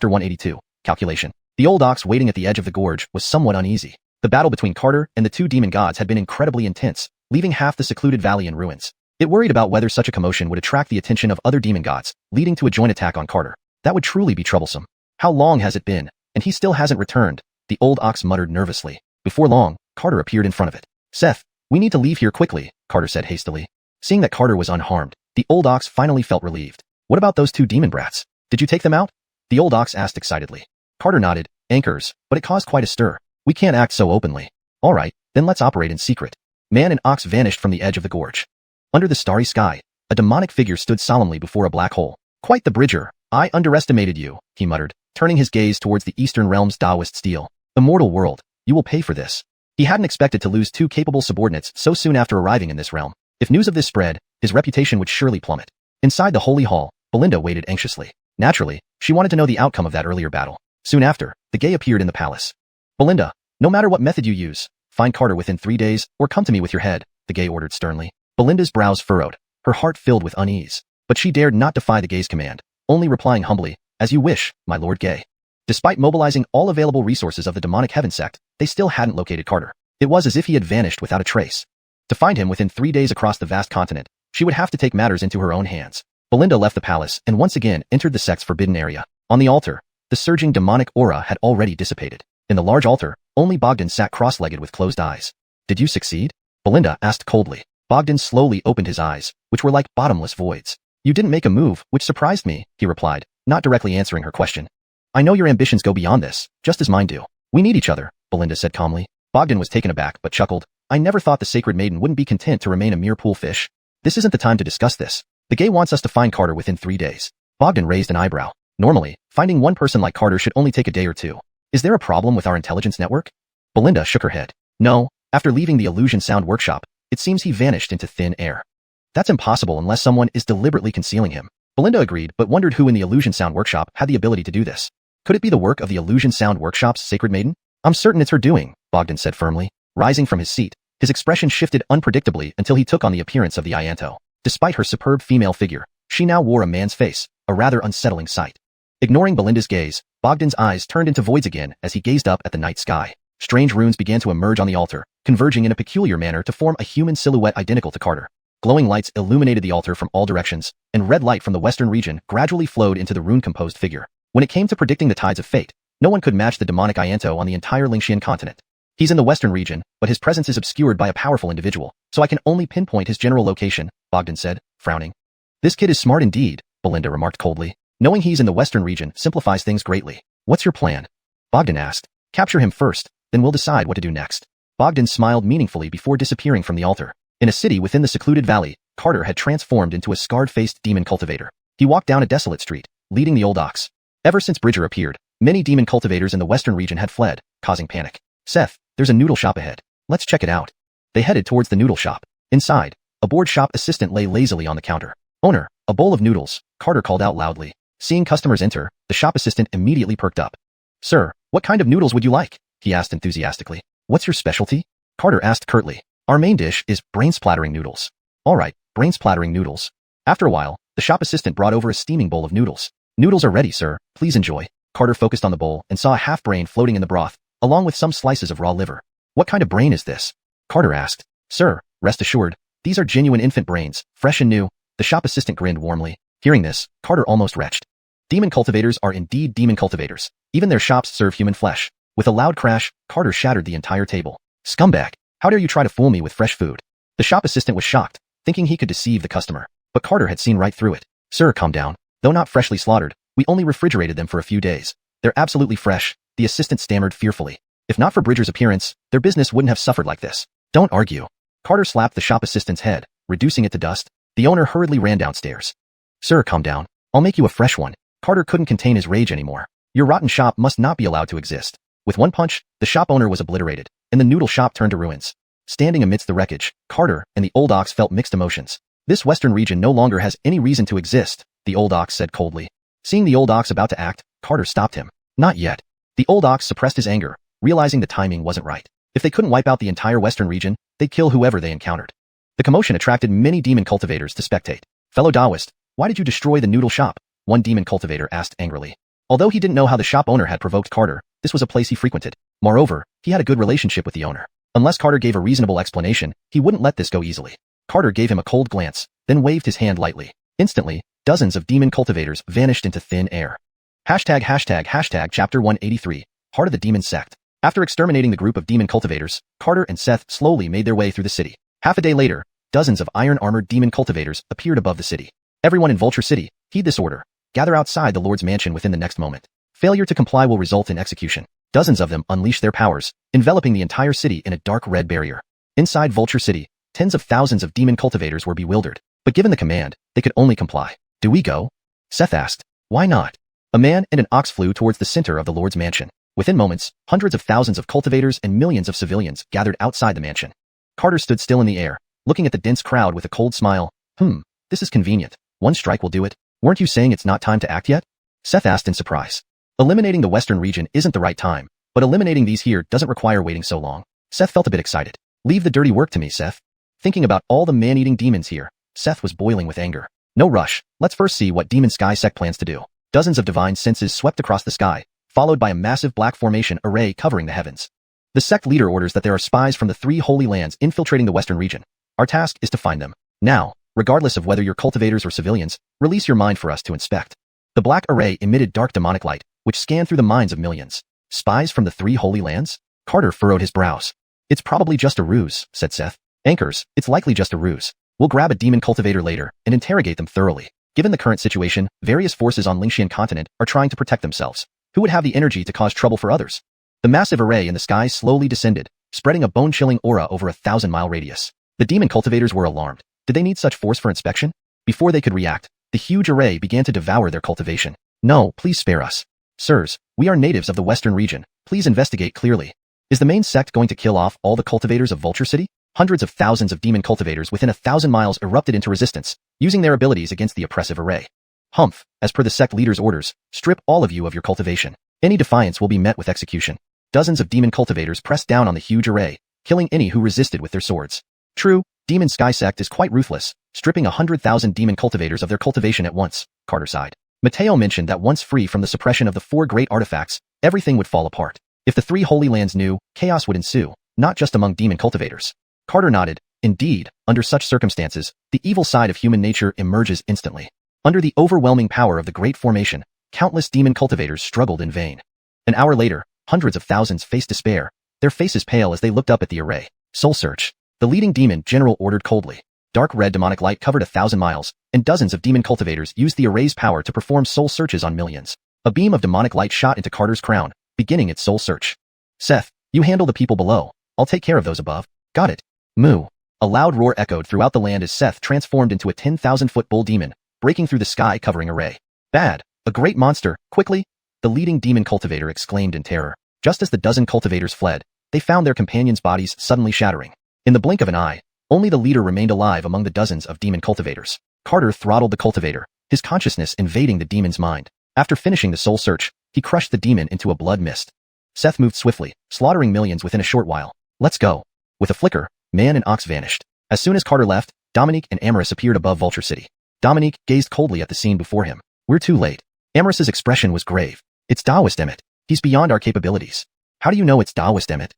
182, Calculation. The old ox waiting at the edge of the gorge was somewhat uneasy. The battle between Carter and the 2 demon gods had been incredibly intense, leaving half the secluded valley in ruins. It worried about whether such a commotion would attract the attention of other demon gods, leading to a joint attack on Carter. That would truly be troublesome. How long has it been? And he still hasn't returned, the old ox muttered nervously. Before long, Carter appeared in front of it. Seth, we need to leave here quickly, Carter said hastily. Seeing that Carter was unharmed, the old ox finally felt relieved. What about those 2 demon brats? Did you take them out? The old ox asked excitedly. Carter nodded, anchors, but it caused quite a stir. We can't act so openly. Alright, then let's operate in secret. Man and ox vanished from the edge of the gorge. Under the starry sky, a demonic figure stood solemnly before a black hole. Quite the bridger. I underestimated you, he muttered, turning his gaze towards the eastern realm's Taoist steel. Immortal world, you will pay for this. He hadn't expected to lose 2 capable subordinates so soon after arriving in this realm. If news of this spread, his reputation would surely plummet. Inside the holy hall, Belinda waited anxiously. Naturally, she wanted to know the outcome of that earlier battle. Soon after, the Gay appeared in the palace. Belinda, no matter what method you use, Find Carter within 3 days, or come to me with your head, the Gay ordered sternly. Belinda's brows furrowed, her heart filled with unease. But she dared not defy the Gay's command, only replying humbly, as you wish, my Lord Gay. Despite mobilizing all available resources of the demonic heaven sect, they still hadn't located Carter. It was as if he had vanished without a trace. To find him within 3 days across the vast continent, she would have to take matters into her own hands. Belinda left the palace and once again entered the sect's forbidden area. On the altar, the surging demonic aura had already dissipated. In the large altar, only Bogdan sat cross-legged with closed eyes. Did you succeed? Belinda asked coldly. Bogdan slowly opened his eyes, which were like bottomless voids. You didn't make a move, which surprised me, he replied, not directly answering her question. I know your ambitions go beyond this, just as mine do. We need each other, Belinda said calmly. Bogdan was taken aback but chuckled. I never thought the sacred maiden wouldn't be content to remain a mere pool fish. This isn't the time to discuss this. The Gay wants us to find Carter within 3 days. Bogdan raised an eyebrow. Normally, finding one person like Carter should only take a day or two. Is there a problem with our intelligence network? Belinda shook her head. No, after leaving the illusion sound workshop, it seems he vanished into thin air. That's impossible unless someone is deliberately concealing him. Belinda agreed but wondered who in the illusion sound workshop had the ability to do this. Could it be the work of the illusion sound workshop's sacred maiden? I'm certain it's her doing, Bogdan said firmly. Rising from his seat, his expression shifted unpredictably until he took on the appearance of the Ianto. Despite her superb female figure, she now wore a man's face, a rather unsettling sight. Ignoring Belinda's gaze, Bogdan's eyes turned into voids again as he gazed up at the night sky. Strange runes began to emerge on the altar, converging in a peculiar manner to form a human silhouette identical to Carter. Glowing lights illuminated the altar from all directions, and red light from the western region gradually flowed into the rune-composed figure. When it came to predicting the tides of fate, no one could match the demonic Ianto on the entire Xianxia continent. He's in the western region, but his presence is obscured by a powerful individual, so I can only pinpoint his general location, Bogdan said, frowning. This kid is smart indeed, Belinda remarked coldly. Knowing he's in the western region simplifies things greatly. What's your plan? Bogdan asked. Capture him first, then we'll decide what to do next. Bogdan smiled meaningfully before disappearing from the altar. In a city within the secluded valley, Carter had transformed into a scarred-faced demon cultivator. He walked down a desolate street, leading the old ox. Ever since Bridger appeared, many demon cultivators in the western region had fled, causing panic. Seth, there's a noodle shop ahead. Let's check it out. They headed towards the noodle shop. Inside, a bored shop assistant lay lazily on the counter. Owner, a bowl of noodles, Carter called out loudly. Seeing customers enter, the shop assistant immediately perked up. Sir, what kind of noodles would you like? He asked enthusiastically. What's your specialty? Carter asked curtly. Our main dish is brain-splattering noodles. All right, brain-splattering noodles. After a while, the shop assistant brought over a steaming bowl of noodles. Noodles are ready, sir. Please enjoy. Carter focused on the bowl and saw a half-brain floating in the broth, along with some slices of raw liver. What kind of brain is this? Carter asked. Sir, rest assured, these are genuine infant brains, fresh and new. The shop assistant grinned warmly. Hearing this, Carter almost retched. Demon cultivators are indeed demon cultivators. Even their shops serve human flesh. With a loud crash, Carter shattered the entire table. Scumbag, how dare you try to fool me with fresh food? The shop assistant was shocked, thinking he could deceive the customer. But Carter had seen right through it. Sir, calm down. Though not freshly slaughtered, we only refrigerated them for a few days. They're absolutely fresh, the assistant stammered fearfully. If not for Bridger's appearance, their business wouldn't have suffered like this. Don't argue. Carter slapped the shop assistant's head, reducing it to dust. The owner hurriedly ran downstairs. Sir, calm down. I'll make you a fresh one. Carter couldn't contain his rage anymore. Your rotten shop must not be allowed to exist. With one punch, the shop owner was obliterated, and the noodle shop turned to ruins. Standing amidst the wreckage, Carter and the old ox felt mixed emotions. This western region no longer has any reason to exist, the old ox said coldly. Seeing the old ox about to act, Carter stopped him. Not yet. The old ox suppressed his anger, realizing the timing wasn't right. If they couldn't wipe out the entire western region, they'd kill whoever they encountered. The commotion attracted many demon cultivators to spectate. Fellow Taoist, why did you destroy the noodle shop? One demon cultivator asked angrily. Although he didn't know how the shop owner had provoked Carter, this was a place he frequented. Moreover, he had a good relationship with the owner. Unless Carter gave a reasonable explanation, he wouldn't let this go easily. Carter gave him a cold glance, then waved his hand lightly. Instantly, dozens of demon cultivators vanished into thin air. ##### Chapter 183, Heart of the Demon Sect. After exterminating the group of demon cultivators, Carter and Seth slowly made their way through the city. Half a day later, dozens of iron-armored demon cultivators appeared above the city. Everyone in Vulture City, heed this order. Gather outside the Lord's mansion within the next moment. Failure to comply will result in execution. Dozens of them unleashed their powers, enveloping the entire city in a dark red barrier. Inside Vulture City, tens of thousands of demon cultivators were bewildered, but given the command, they could only comply. Do we go? Seth asked. Why not? A man and an ox flew towards the center of the Lord's mansion. Within moments, hundreds of thousands of cultivators and millions of civilians gathered outside the mansion. Carter stood still in the air, looking at the dense crowd with a cold smile. This is convenient. One strike will do it. Weren't you saying it's not time to act yet? Seth asked in surprise. Eliminating the western region isn't the right time, but eliminating these here doesn't require waiting so long. Seth felt a bit excited. Leave the dirty work to me, Seth. Thinking about all the man-eating demons here, Seth was boiling with anger. No rush, let's first see what Demon Sky Sect plans to do. Dozens of divine senses swept across the sky, followed by a massive black formation array covering the heavens. The sect leader orders that there are spies from the 3 holy lands infiltrating the western region. Our task is to find them. Now, regardless of whether you're cultivators or civilians, release your mind for us to inspect. The black array emitted dark demonic light, which scanned through the minds of millions. Spies from the 3 holy lands? Carter furrowed his brows. It's probably just a ruse, said Seth. Anchors, it's likely just a ruse. We'll grab a demon cultivator later and interrogate them thoroughly. Given the current situation, various forces on Xianxia continent are trying to protect themselves. Who would have the energy to cause trouble for others? The massive array in the sky slowly descended, spreading a bone-chilling aura over a 1,000-mile radius. The demon cultivators were alarmed. Did they need such force for inspection? Before they could react, the huge array began to devour their cultivation. No, please spare us. Sirs, we are natives of the western region. Please investigate clearly. Is the main sect going to kill off all the cultivators of Vulture City? Hundreds of thousands of demon cultivators within 1,000 miles erupted into resistance, using their abilities against the oppressive array. Humph, as per the sect leader's orders, strip all of you of your cultivation. Any defiance will be met with execution. Dozens of demon cultivators pressed down on the huge array, killing any who resisted with their swords. True, Demon Sky Sect is quite ruthless, stripping 100,000 demon cultivators of their cultivation at once, Carter sighed. Mateo mentioned that once free from the suppression of the 4 great artifacts, everything would fall apart. If the 3 holy lands knew, chaos would ensue, not just among demon cultivators. Carter nodded. Indeed, under such circumstances, the evil side of human nature emerges instantly. Under the overwhelming power of the Great Formation, countless demon cultivators struggled in vain. An hour later, hundreds of thousands faced despair, their faces pale as they looked up at the array. Soul Search. The leading demon general ordered coldly. Dark red demonic light covered 1,000 miles, and dozens of demon cultivators used the array's power to perform soul searches on millions. A beam of demonic light shot into Carter's crown, beginning its soul search. Seth, you handle the people below. I'll take care of those above. Got it. Moo. A loud roar echoed throughout the land as Seth transformed into a 10,000-foot bull demon, breaking through the sky-covering array. Bad. A great monster. Quickly. The leading demon cultivator exclaimed in terror. Just as the dozen cultivators fled, they found their companions' bodies suddenly shattering. In the blink of an eye, only the leader remained alive among the dozens of demon cultivators. Carter throttled the cultivator, his consciousness invading the demon's mind. After finishing the soul search, he crushed the demon into a blood mist. Seth moved swiftly, slaughtering millions within a short while. Let's go. With a flicker, man and ox vanished. As soon as Carter left, Dominique and Amaris appeared above Vulture City. Dominique gazed coldly at the scene before him. We're too late. Amaris's expression was grave. It's Taoist Emmett. He's beyond our capabilities. How do you know it's Taoist Emmett?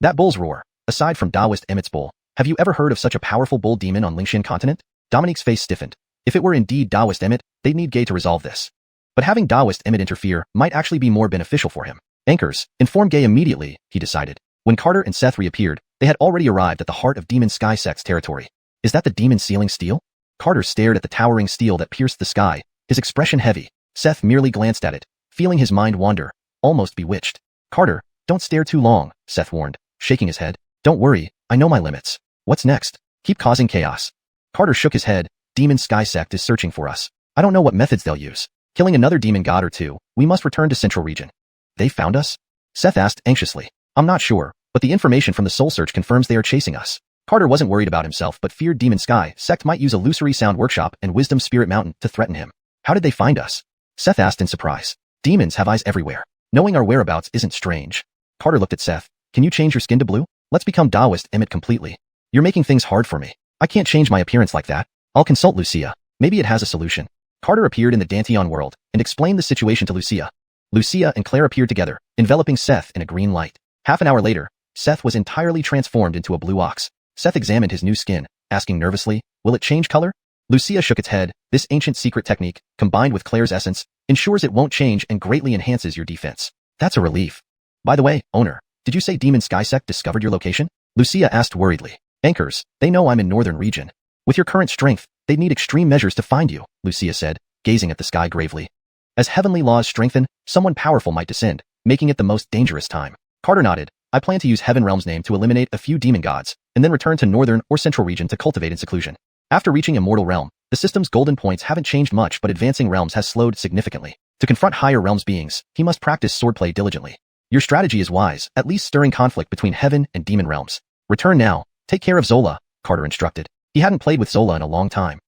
That bull's roar. Aside from Taoist Emmett's bull, have you ever heard of such a powerful bull demon on Xianxia continent? Dominique's face stiffened. If it were indeed Taoist Emmett, they'd need Gay to resolve this. But having Taoist Emmett interfere might actually be more beneficial for him. Anchors, inform Gay immediately, he decided. When Carter and Seth reappeared, they had already arrived at the heart of Demon Sky Sect's territory. Is that the demon ceiling steel? Carter stared at the towering steel that pierced the sky, his expression heavy. Seth merely glanced at it, feeling his mind wander, almost bewitched. Carter, don't stare too long, Seth warned, shaking his head. Don't worry, I know my limits. What's next? Keep causing chaos. Carter shook his head. Demon Sky Sect is searching for us. I don't know what methods they'll use. Killing another demon god or two, we must return to Central Region. They found us? Seth asked anxiously. I'm not sure, but the information from the soul search confirms they are chasing us. Carter wasn't worried about himself but feared Demon Sky Sect might use Illusory Sound Workshop and Wisdom Spirit Mountain to threaten him. How did they find us? Seth asked in surprise. Demons have eyes everywhere. Knowing our whereabouts isn't strange. Carter looked at Seth. Can you change your skin to blue? Let's become Taoist Emmett completely. You're making things hard for me. I can't change my appearance like that. I'll consult Wuxia. Maybe it has a solution. Carter appeared in the Danteon world and explained the situation to Wuxia. Wuxia and Claire appeared together, enveloping Seth in a green light. Half an hour later, Seth was entirely transformed into a blue ox. Seth examined his new skin, asking nervously, will it change color? Wuxia shook its head. This ancient secret technique, combined with Claire's essence, ensures it won't change and greatly enhances your defense. That's a relief. By the way, owner, did you say Demon Sky Sect discovered your location? Wuxia asked worriedly. Anchors, they know I'm in Northern Region. With your current strength, they'd need extreme measures to find you, Wuxia said, gazing at the sky gravely. As heavenly laws strengthen, someone powerful might descend, making it the most dangerous time. Carter nodded. I plan to use Heaven Realm's name to eliminate a few demon gods, and then return to Northern or Central Region to cultivate in seclusion. After reaching Immortal Realm, the system's golden points haven't changed much but advancing realms has slowed significantly. To confront higher realms beings, he must practice swordplay diligently. Your strategy is wise, at least stirring conflict between heaven and demon realms. Return now. Take care of Zola, Carter instructed. He hadn't played with Zola in a long time.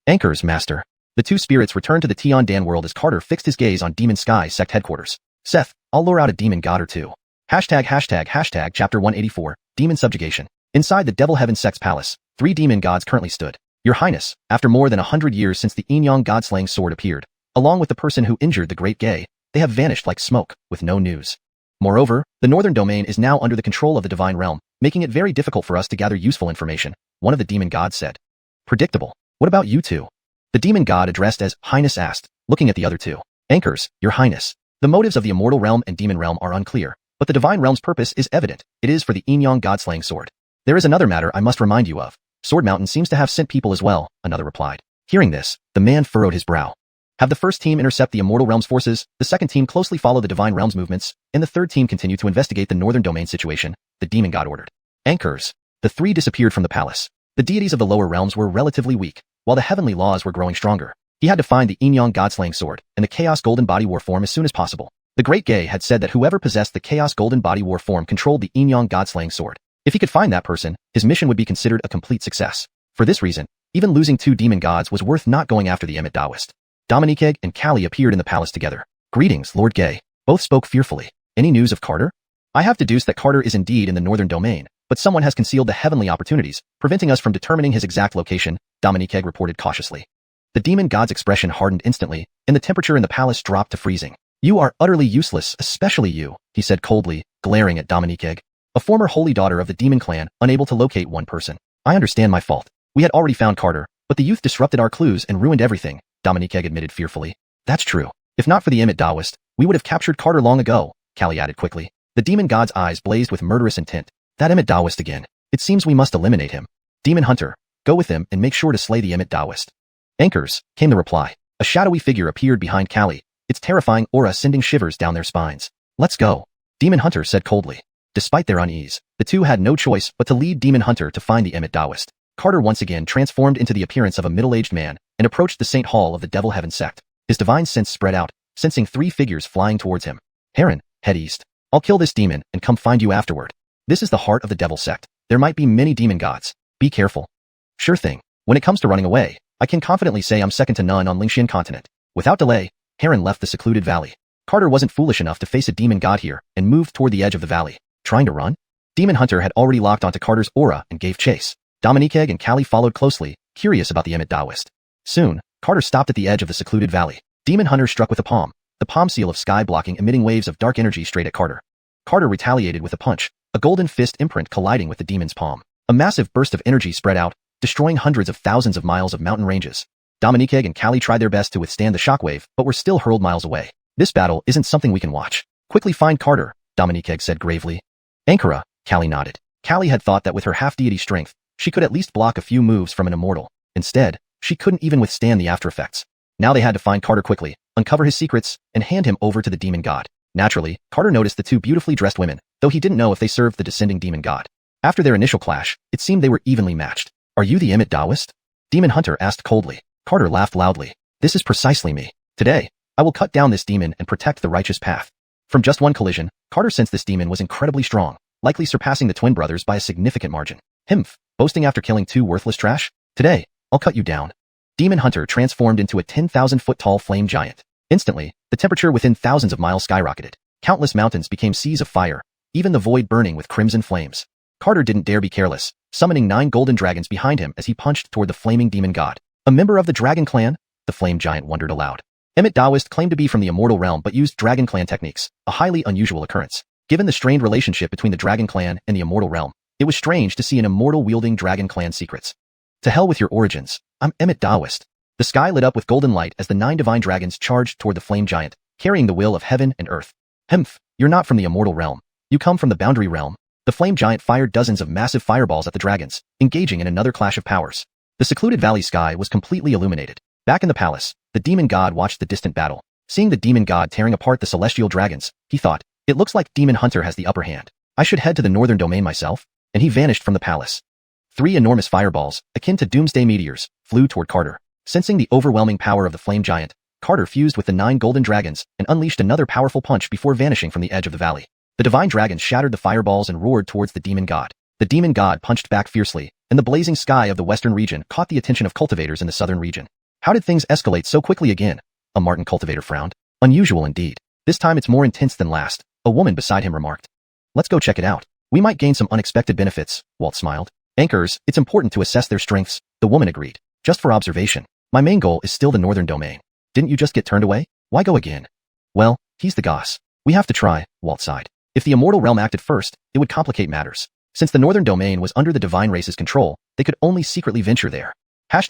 Anchors, master. The two spirits returned to the Tian Dan world as Carter fixed his gaze on Demon Sky Sect headquarters. Seth, I'll lure out a demon god or two. Chapter 184, Demon Subjugation. Inside the Devil Heaven Sect's palace, 3 demon gods currently stood. Your Highness, after more than 100 years since the Yin-Yang God-slaying sword appeared, along with the person who injured the Great Gay, they have vanished like smoke, with no news. Moreover, the northern domain is now under the control of the divine realm, making it very difficult for us to gather useful information, one of the demon gods said. Predictable. What about you two? The demon god addressed as Highness asked, looking at the other two. Anchors, Your Highness. The motives of the immortal realm and demon realm are unclear, but the divine realm's purpose is evident. It is for the Yin-Yang God-slaying sword. There is another matter I must remind you of. Sword Mountain seems to have sent people as well, another replied. Hearing this, the man furrowed his brow. Have the first team intercept the immortal realm's forces, the second team closely follow the divine realm's movements, and the third team continue to investigate the northern domain situation, the demon god ordered. Anchors. The 3 disappeared from the palace. The deities of the lower realms were relatively weak, while the heavenly laws were growing stronger. He had to find the Yin-Yang God-slaying sword and the Chaos Golden Body War form as soon as possible. The Great Gay had said that whoever possessed the Chaos Golden Body War form controlled the Yin-Yang God-slaying sword. If he could find that person, his mission would be considered a complete success. For this reason, even losing 2 demon gods was worth not going after the Emmett Taoist. Dominique and Callie appeared in the palace together. Greetings, Lord Gay. Both spoke fearfully. Any news of Carter? I have deduced that Carter is indeed in the northern domain, but someone has concealed the heavenly opportunities, preventing us from determining his exact location, Dominique reported cautiously. The demon god's expression hardened instantly, and the temperature in the palace dropped to freezing. You are utterly useless, especially you, he said coldly, glaring at Dominique, a former holy daughter of the demon clan, unable to locate one person. I understand my fault. We had already found Carter, but the youth disrupted our clues and ruined everything, Dominique admitted fearfully. That's true. If not for the Emmett Taoist, we would have captured Carter long ago, Callie added quickly. The demon god's eyes blazed with murderous intent. That Emmett Taoist again. It seems we must eliminate him. Demon Hunter, go with him and make sure to slay the Emmett Taoist. Anchors, came the reply. A shadowy figure appeared behind Callie, its terrifying aura sending shivers down their spines. Let's go. Demon Hunter said coldly. Despite their unease, the two had no choice but to lead Demon Hunter to find the Emmett Taoist. Carter once again transformed into the appearance of a middle-aged man and approached the Saint Hall of the Devil Heaven sect. His divine sense spread out, sensing 3 figures flying towards him. Heron, head east. I'll kill this demon and come find you afterward. This is the heart of the Devil sect. There might be many demon gods. Be careful. Sure thing. When it comes to running away, I can confidently say I'm second to none on Lingshan continent. Without delay, Heron left the secluded valley. Carter wasn't foolish enough to face a demon god here and moved toward the edge of the valley. Trying to run? Demon Hunter had already locked onto Carter's aura and gave chase. Dominique and Callie followed closely, curious about the Emmett Taoist. Soon, Carter stopped at the edge of the secluded valley. Demon Hunter struck with the palm seal of sky blocking emitting waves of dark energy straight at Carter. Carter retaliated with a punch, a golden fist imprint colliding with the demon's palm. A massive burst of energy spread out, destroying hundreds of thousands of miles of mountain ranges. Dominique and Callie tried their best to withstand the shockwave, but were still hurled miles away. This battle isn't something we can watch. Quickly find Carter, Dominique said gravely. Ankara, Callie nodded. Callie had thought that with her half-deity strength, she could at least block a few moves from an immortal. Instead, she couldn't even withstand the after effects. Now they had to find Carter quickly, uncover his secrets, and hand him over to the demon god. Naturally, Carter noticed the 2 beautifully dressed women, though he didn't know if they served the descending demon god. After their initial clash, it seemed they were evenly matched. Are you the Emmett Taoist? Demon Hunter asked coldly. Carter laughed loudly. This is precisely me. Today, I will cut down this demon and protect the righteous path. From just one collision, Carter sensed this demon was incredibly strong, likely surpassing the twin brothers by a significant margin. Himph, boasting after killing 2 worthless trash? Today, I'll cut you down. Demon Hunter transformed into a 10,000-foot-tall flame giant. Instantly, the temperature within thousands of miles skyrocketed. Countless mountains became seas of fire, even the void burning with crimson flames. Carter didn't dare be careless, summoning 9 golden dragons behind him as he punched toward the flaming demon god. A member of the Dragon Clan? The flame giant wondered aloud. Emmett Taoist claimed to be from the immortal realm but used Dragon Clan techniques, a highly unusual occurrence. Given the strained relationship between the Dragon Clan and the immortal realm, it was strange to see an immortal wielding Dragon Clan secrets. To hell with your origins. I'm Emmett Taoist. The sky lit up with golden light as the 9 divine dragons charged toward the flame giant, carrying the will of heaven and earth. Hemph, you're not from the immortal realm. You come from the boundary realm. The flame giant fired dozens of massive fireballs at the dragons, engaging in another clash of powers. The secluded valley sky was completely illuminated. Back in the palace, the demon god watched the distant battle. Seeing the demon god tearing apart the celestial dragons, he thought, it looks like Demon Hunter has the upper hand. I should head to the northern domain myself. And he vanished from the palace. 3 enormous fireballs, akin to doomsday meteors, flew toward Carter. Sensing the overwhelming power of the flame giant, Carter fused with the 9 golden dragons and unleashed another powerful punch before vanishing from the edge of the valley. The divine dragons shattered the fireballs and roared towards the demon god. The demon god punched back fiercely, and the blazing sky of the western region caught the attention of cultivators in the southern region. How did things escalate so quickly again? A Martin cultivator frowned. Unusual indeed. This time it's more intense than last, a woman beside him remarked. Let's go check it out. We might gain some unexpected benefits, Walt smiled. Anchors, it's important to assess their strengths, the woman agreed. Just for observation. My main goal is still the northern domain. Didn't you just get turned away? Why go again? Well, he's the goss. We have to try, Walt sighed. If the immortal realm acted first, it would complicate matters. Since the northern domain was under the divine race's control, they could only secretly venture there. #####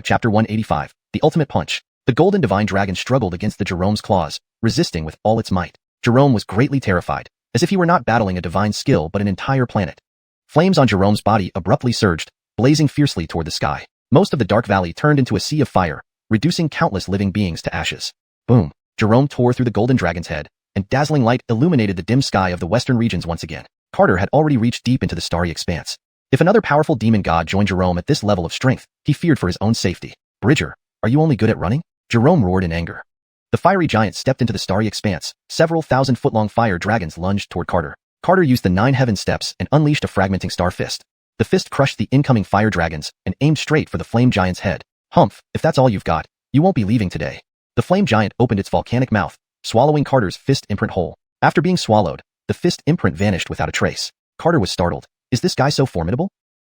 Chapter 185, The Ultimate Punch. The golden divine dragon struggled against the Jerome's claws, resisting with all its might. Jerome was greatly terrified, as if he were not battling a divine skill but an entire planet. Flames on Jerome's body abruptly surged, blazing fiercely toward the sky. Most of the dark valley turned into a sea of fire, reducing countless living beings to ashes. Boom! Jerome tore through the golden dragon's head, and dazzling light illuminated the dim sky of the western regions once again. Carter had already reached deep into the starry expanse. If another powerful demon god joined Jerome at this level of strength, he feared for his own safety. Bridger, are you only good at running? Jerome roared in anger. The fiery giant stepped into the starry expanse. Several thousand-foot-long fire dragons lunged toward Carter. Carter used the 9 heaven steps and unleashed a fragmenting star fist. The fist crushed the incoming fire dragons and aimed straight for the flame giant's head. Humph, if that's all you've got, you won't be leaving today. The flame giant opened its volcanic mouth, swallowing Carter's fist imprint whole. After being swallowed, the fist imprint vanished without a trace. Carter was startled. Is this guy so formidable?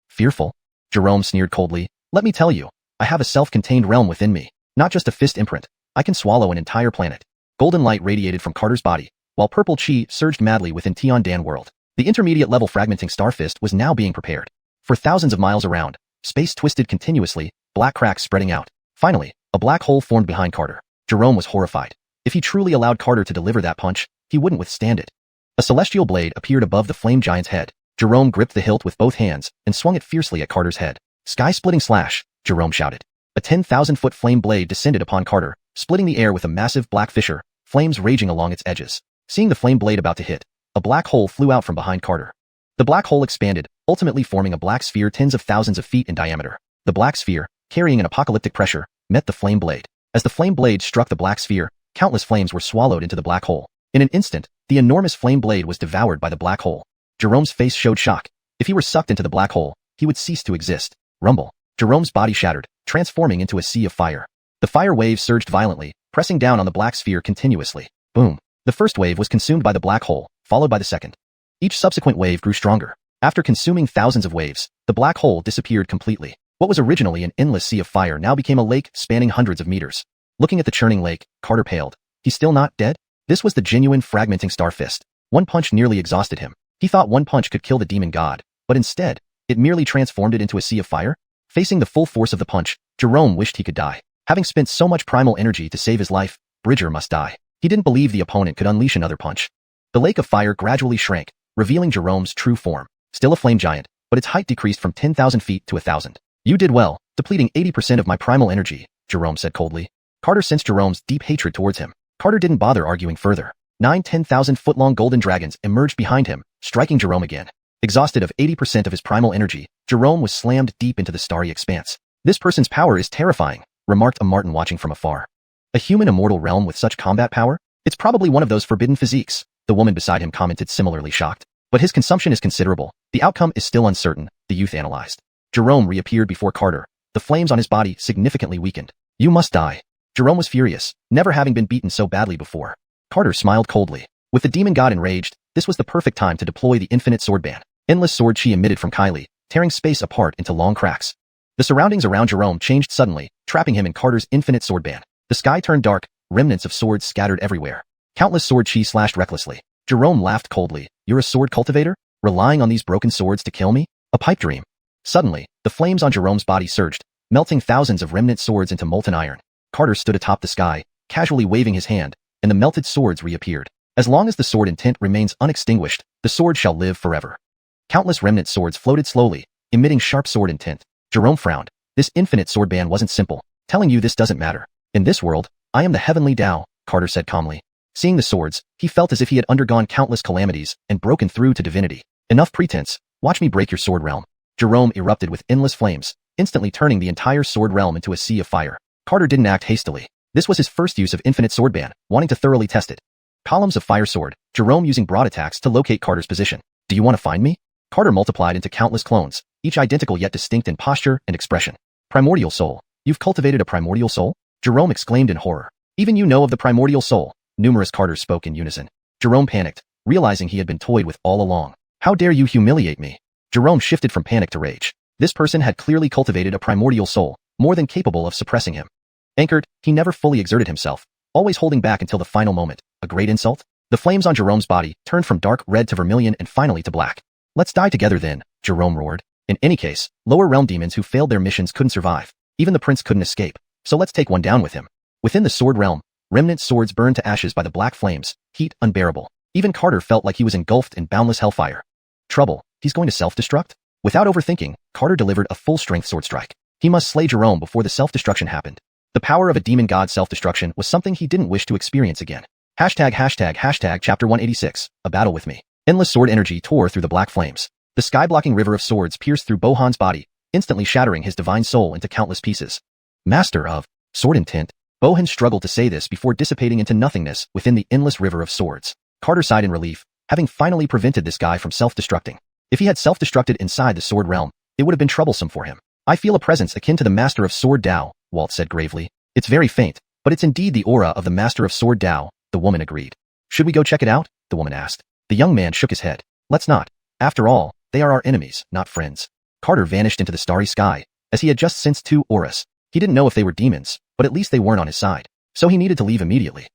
Fearful? Jerome sneered coldly. Let me tell you, I have a self-contained realm within me, not just a fist imprint. I can swallow an entire planet. Golden light radiated from Carter's body, while purple chi surged madly within Tian-Dan world. The intermediate-level fragmenting star fist was now being prepared. For thousands of miles around, space twisted continuously, black cracks spreading out. Finally, a black hole formed behind Carter. Jerome was horrified. If he truly allowed Carter to deliver that punch, he wouldn't withstand it. A celestial blade appeared above the flame giant's head. Jerome gripped the hilt with both hands and swung it fiercely at Carter's head. Sky-splitting slash, Jerome shouted. A 10,000-foot flame blade descended upon Carter, splitting the air with a massive black fissure, flames raging along its edges. Seeing the flame blade about to hit, a black hole flew out from behind Carter. The black hole expanded, ultimately forming a black sphere tens of thousands of feet in diameter. The black sphere, carrying an apocalyptic pressure, met the flame blade. As the flame blade struck the black sphere, countless flames were swallowed into the black hole. In an instant, the enormous flame blade was devoured by the black hole. Jerome's face showed shock. If he were sucked into the black hole, he would cease to exist. Rumble. Jerome's body shattered, transforming into a sea of fire. The fire waves surged violently, pressing down on the black sphere continuously. Boom. The first wave was consumed by the black hole, followed by the second. Each subsequent wave grew stronger. After consuming thousands of waves, the black hole disappeared completely. What was originally an endless sea of fire now became a lake spanning hundreds of meters. Looking at the churning lake, Carter paled. He's still not dead? This was the genuine fragmenting star fist. One punch nearly exhausted him. He thought one punch could kill the demon god, but instead, it merely transformed it into a sea of fire? Facing the full force of the punch, Jerome wished he could die. Having spent so much primal energy to save his life, Bridger must die. He didn't believe the opponent could unleash another punch. The lake of fire gradually shrank, revealing Jerome's true form. Still a flame giant, but its height decreased from 10,000 feet to 1,000. You did well, depleting 80% of my primal energy, Jerome said coldly. Carter sensed Jerome's deep hatred towards him. Carter didn't bother arguing further. 9 10,000-foot-long golden dragons emerged behind him, striking Jerome again. Exhausted of 80% of his primal energy, Jerome was slammed deep into the starry expanse. This person's power is terrifying, remarked a Martin watching from afar. A human immortal realm with such combat power? It's probably one of those forbidden physiques, the woman beside him commented, similarly shocked. But his consumption is considerable. The outcome is still uncertain, the youth analyzed. Jerome reappeared before Carter. The flames on his body significantly weakened. You must die. Jerome was furious, never having been beaten so badly before. Carter smiled coldly. With the demon god enraged, this was the perfect time to deploy the infinite sword band. Endless sword chi emitted from Kylie, tearing space apart into long cracks. The surroundings around Jerome changed suddenly, trapping him in Carter's infinite sword band. The sky turned dark, remnants of swords scattered everywhere. Countless sword chi slashed recklessly. Jerome laughed coldly. You're a sword cultivator? Relying on these broken swords to kill me? A pipe dream. Suddenly, the flames on Jerome's body surged, melting thousands of remnant swords into molten iron. Carter stood atop the sky, casually waving his hand, and the melted swords reappeared. As long as the sword intent remains unextinguished, the sword shall live forever. Countless remnant swords floated slowly, emitting sharp sword intent. Jerome frowned. This infinite sword band wasn't simple. Telling you this doesn't matter. In this world, I am the heavenly Tao, Carter said calmly. Seeing the swords, he felt as if he had undergone countless calamities and broken through to divinity. Enough pretense. Watch me break your sword realm. Jerome erupted with endless flames, instantly turning the entire sword realm into a sea of fire. Carter didn't act hastily. This was his first use of infinite sword band, wanting to thoroughly test it. Columns of fire sword, Jerome using broad attacks to locate Carter's position. Do you want to find me? Carter multiplied into countless clones, each identical yet distinct in posture and expression. Primordial soul. You've cultivated a primordial soul? Jerome exclaimed in horror. Even you know of the primordial soul. Numerous Carters spoke in unison. Jerome panicked. realizing he had been toyed with all along. How dare you humiliate me? Jerome shifted from panic to rage. This person had clearly cultivated a primordial soul, more than capable of suppressing him. Anchored, he never fully exerted himself, always holding back until the final moment. A great insult? The flames on Jerome's body turned from dark red to vermilion and finally to black. Let's die together then, Jerome roared. In any case, lower realm demons who failed their missions couldn't survive. Even the prince couldn't escape. So let's take one down with him. Within the sword realm, remnant swords burned to ashes by the black flames, heat unbearable. Even Carter felt like he was engulfed in boundless hellfire. Trouble, he's going to self-destruct? Without overthinking, Carter delivered a full-strength sword strike. He must slay Jerome before the self-destruction happened. The power of a demon god's self-destruction was something he didn't wish to experience again. Hashtag chapter 186, a battle with me. Endless sword energy tore through the black flames. The sky-blocking river of swords pierced through Bohan's body, instantly shattering his divine soul into countless pieces. Master of sword intent, Bohan struggled to say this before dissipating into nothingness within the endless river of swords. Carter sighed in relief, having finally prevented this guy from self-destructing. If he had self-destructed inside the sword realm, it would have been troublesome for him. I feel a presence akin to the Master of Sword Dao, Walt said gravely. It's very faint, but it's indeed the aura of the Master of Sword Dao, the woman agreed. Should we go check it out? The woman asked. The young man shook his head. Let's not. After all, they are our enemies, not friends. Carter vanished into the starry sky, as he had just sensed two auras. He didn't know if they were demons, but at least they weren't on his side. So he needed to leave immediately.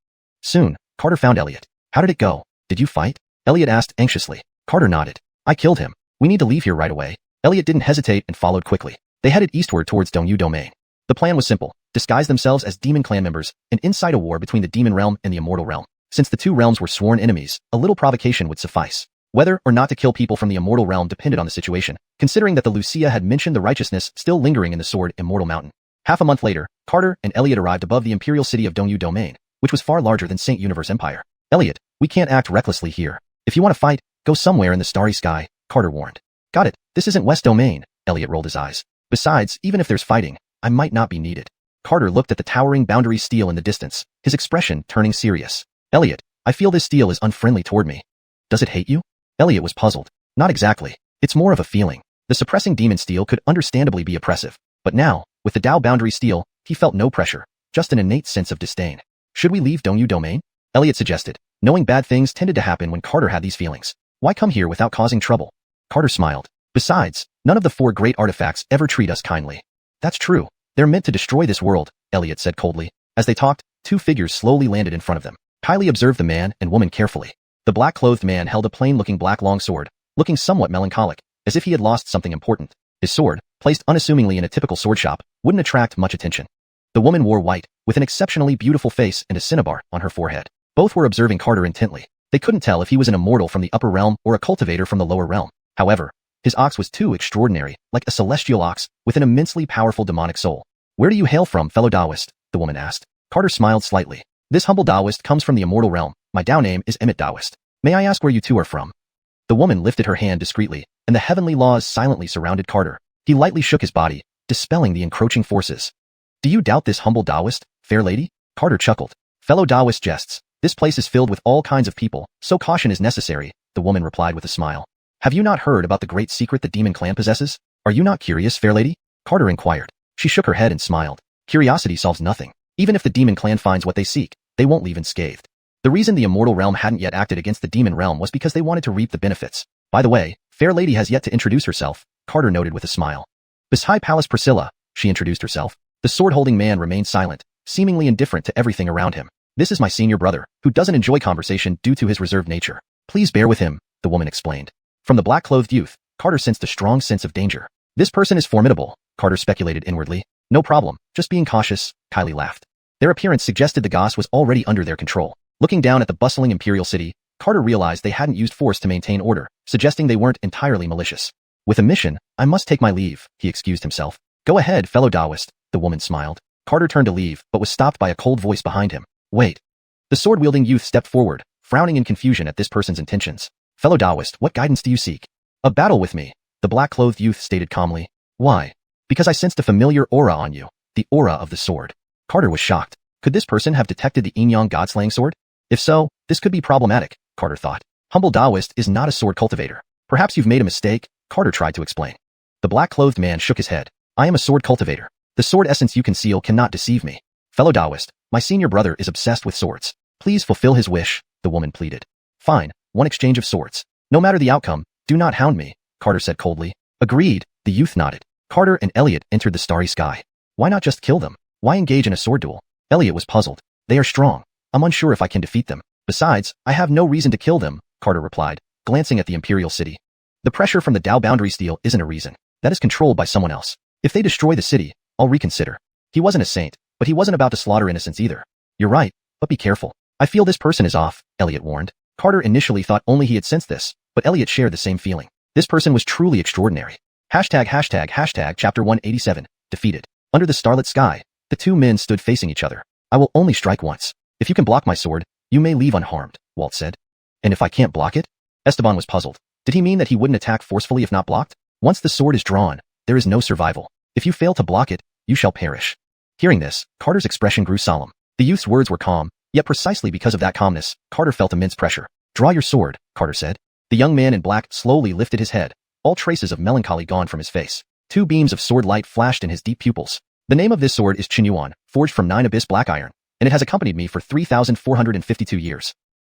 Soon, Carter found Elliot. How did it go? Did you fight? Elliot asked anxiously. Carter nodded. I killed him. We need to leave here right away. Elliot didn't hesitate and followed quickly. They headed eastward towards Donghua domain. The plan was simple. Disguise themselves as demon clan members and incite a war between the demon realm and the immortal realm. Since the two realms were sworn enemies, a little provocation would suffice. Whether or not to kill people from the immortal realm depended on the situation, considering that the Wuxia had mentioned the righteousness still lingering in the sword Immortal Mountain. Half a month later, Carter and Elliot arrived above the imperial city of Donghua domain, which was far larger than Saint Universe Empire. Elliot, we can't act recklessly here. If you want to fight, go somewhere in the starry sky, Carter warned. Got it, this isn't West Domain, Elliot rolled his eyes. Besides, even if there's fighting, I might not be needed. Carter looked at the towering boundary steel in the distance, his expression turning serious. Elliot, I feel this steel is unfriendly toward me. Does it hate you? Elliot was puzzled. Not exactly. It's more of a feeling. The suppressing demon steel could understandably be oppressive. But now, with the Dao boundary steel, he felt no pressure, just an innate sense of disdain. Should we leave Donghua domain? Elliot suggested, knowing bad things tended to happen when Carter had these feelings. Why come here without causing trouble? Carter smiled. Besides, none of the four great artifacts ever treat us kindly. That's true. They're meant to destroy this world, Elliot said coldly. As they talked, two figures slowly landed in front of them. Kylie observed the man and woman carefully. The black-clothed man held a plain-looking black longsword, looking somewhat melancholic, as if he had lost something important. His sword, placed unassumingly in a typical sword shop, wouldn't attract much attention. The woman wore white, with an exceptionally beautiful face and a cinnabar on her forehead. Both were observing Carter intently. They couldn't tell if he was an immortal from the upper realm or a cultivator from the lower realm. However, his ox was too extraordinary, like a celestial ox, with an immensely powerful demonic soul. Where do you hail from, fellow Taoist? The woman asked. Carter smiled slightly. This humble Taoist comes from the immortal realm. My Dao name is Emmett Taoist. May I ask where you two are from? The woman lifted her hand discreetly, and the heavenly laws silently surrounded Carter. He lightly shook his body, dispelling the encroaching forces. Do you doubt this humble Taoist, fair lady? Carter chuckled. Fellow Taoist jests. This place is filled with all kinds of people, so caution is necessary, the woman replied with a smile. Have you not heard about the great secret the demon clan possesses? Are you not curious, fair lady? Carter inquired. She shook her head and smiled. Curiosity solves nothing. Even if the demon clan finds what they seek, they won't leave unscathed. The reason the immortal realm hadn't yet acted against the demon realm was because they wanted to reap the benefits. By the way, fair lady has yet to introduce herself, Carter noted with a smile. Beside Palace Priscilla, she introduced herself. The sword-holding man remained silent, seemingly indifferent to everything around him. This is my senior brother, who doesn't enjoy conversation due to his reserved nature. Please bear with him, the woman explained. From the black-clothed youth, Carter sensed a strong sense of danger. This person is formidable, Carter speculated inwardly. No problem, just being cautious, Kylie laughed. Their appearance suggested the Goss was already under their control. Looking down at the bustling imperial city, Carter realized they hadn't used force to maintain order, suggesting they weren't entirely malicious. With a mission, I must take my leave, he excused himself. Go ahead, fellow Taoist, the woman smiled. Carter turned to leave, but was stopped by a cold voice behind him. Wait. The sword-wielding youth stepped forward, frowning in confusion at this person's intentions. Fellow Taoist, what guidance do you seek? A battle with me, the black-clothed youth stated calmly. Why? Because I sensed a familiar aura on you, the aura of the sword. Carter was shocked. Could this person have detected the Yin-Yang God-slaying sword? If so, this could be problematic, Carter thought. Humble Taoist is not a sword cultivator. Perhaps you've made a mistake, Carter tried to explain. The black-clothed man shook his head. I am a sword cultivator. The sword essence you conceal cannot deceive me. Fellow Taoist, my senior brother is obsessed with swords. Please fulfill his wish, the woman pleaded. Fine, one exchange of swords. No matter the outcome, do not hound me, Carter said coldly. Agreed, the youth nodded. Carter and Elliot entered the starry sky. Why not just kill them? Why engage in a sword duel? Elliot was puzzled. They are strong. I'm unsure if I can defeat them. Besides, I have no reason to kill them, Carter replied, glancing at the Imperial City. The pressure from the Dao boundary steel isn't a reason. That is controlled by someone else. If they destroy the city, I'll reconsider. He wasn't a saint, but he wasn't about to slaughter innocents either. You're right, but be careful. I feel this person is off, Elliot warned. Carter initially thought only he had sensed this, but Elliot shared the same feeling. This person was truly extraordinary. Chapter 187, defeated. Under the starlit sky, the two men stood facing each other. I will only strike once. If you can block my sword, you may leave unharmed, Walt said. And if I can't block it? Esteban was puzzled. Did he mean that he wouldn't attack forcefully if not blocked? Once the sword is drawn, there is no survival. If you fail to block it, you shall perish. Hearing this, Carter's expression grew solemn. The youth's words were calm, yet precisely because of that calmness, Carter felt immense pressure. Draw your sword, Carter said. The young man in black slowly lifted his head, all traces of melancholy gone from his face. Two beams of sword light flashed in his deep pupils. The name of this sword is Qinyuan, forged from 9 abyss black iron, and it has accompanied me for 3,452 years.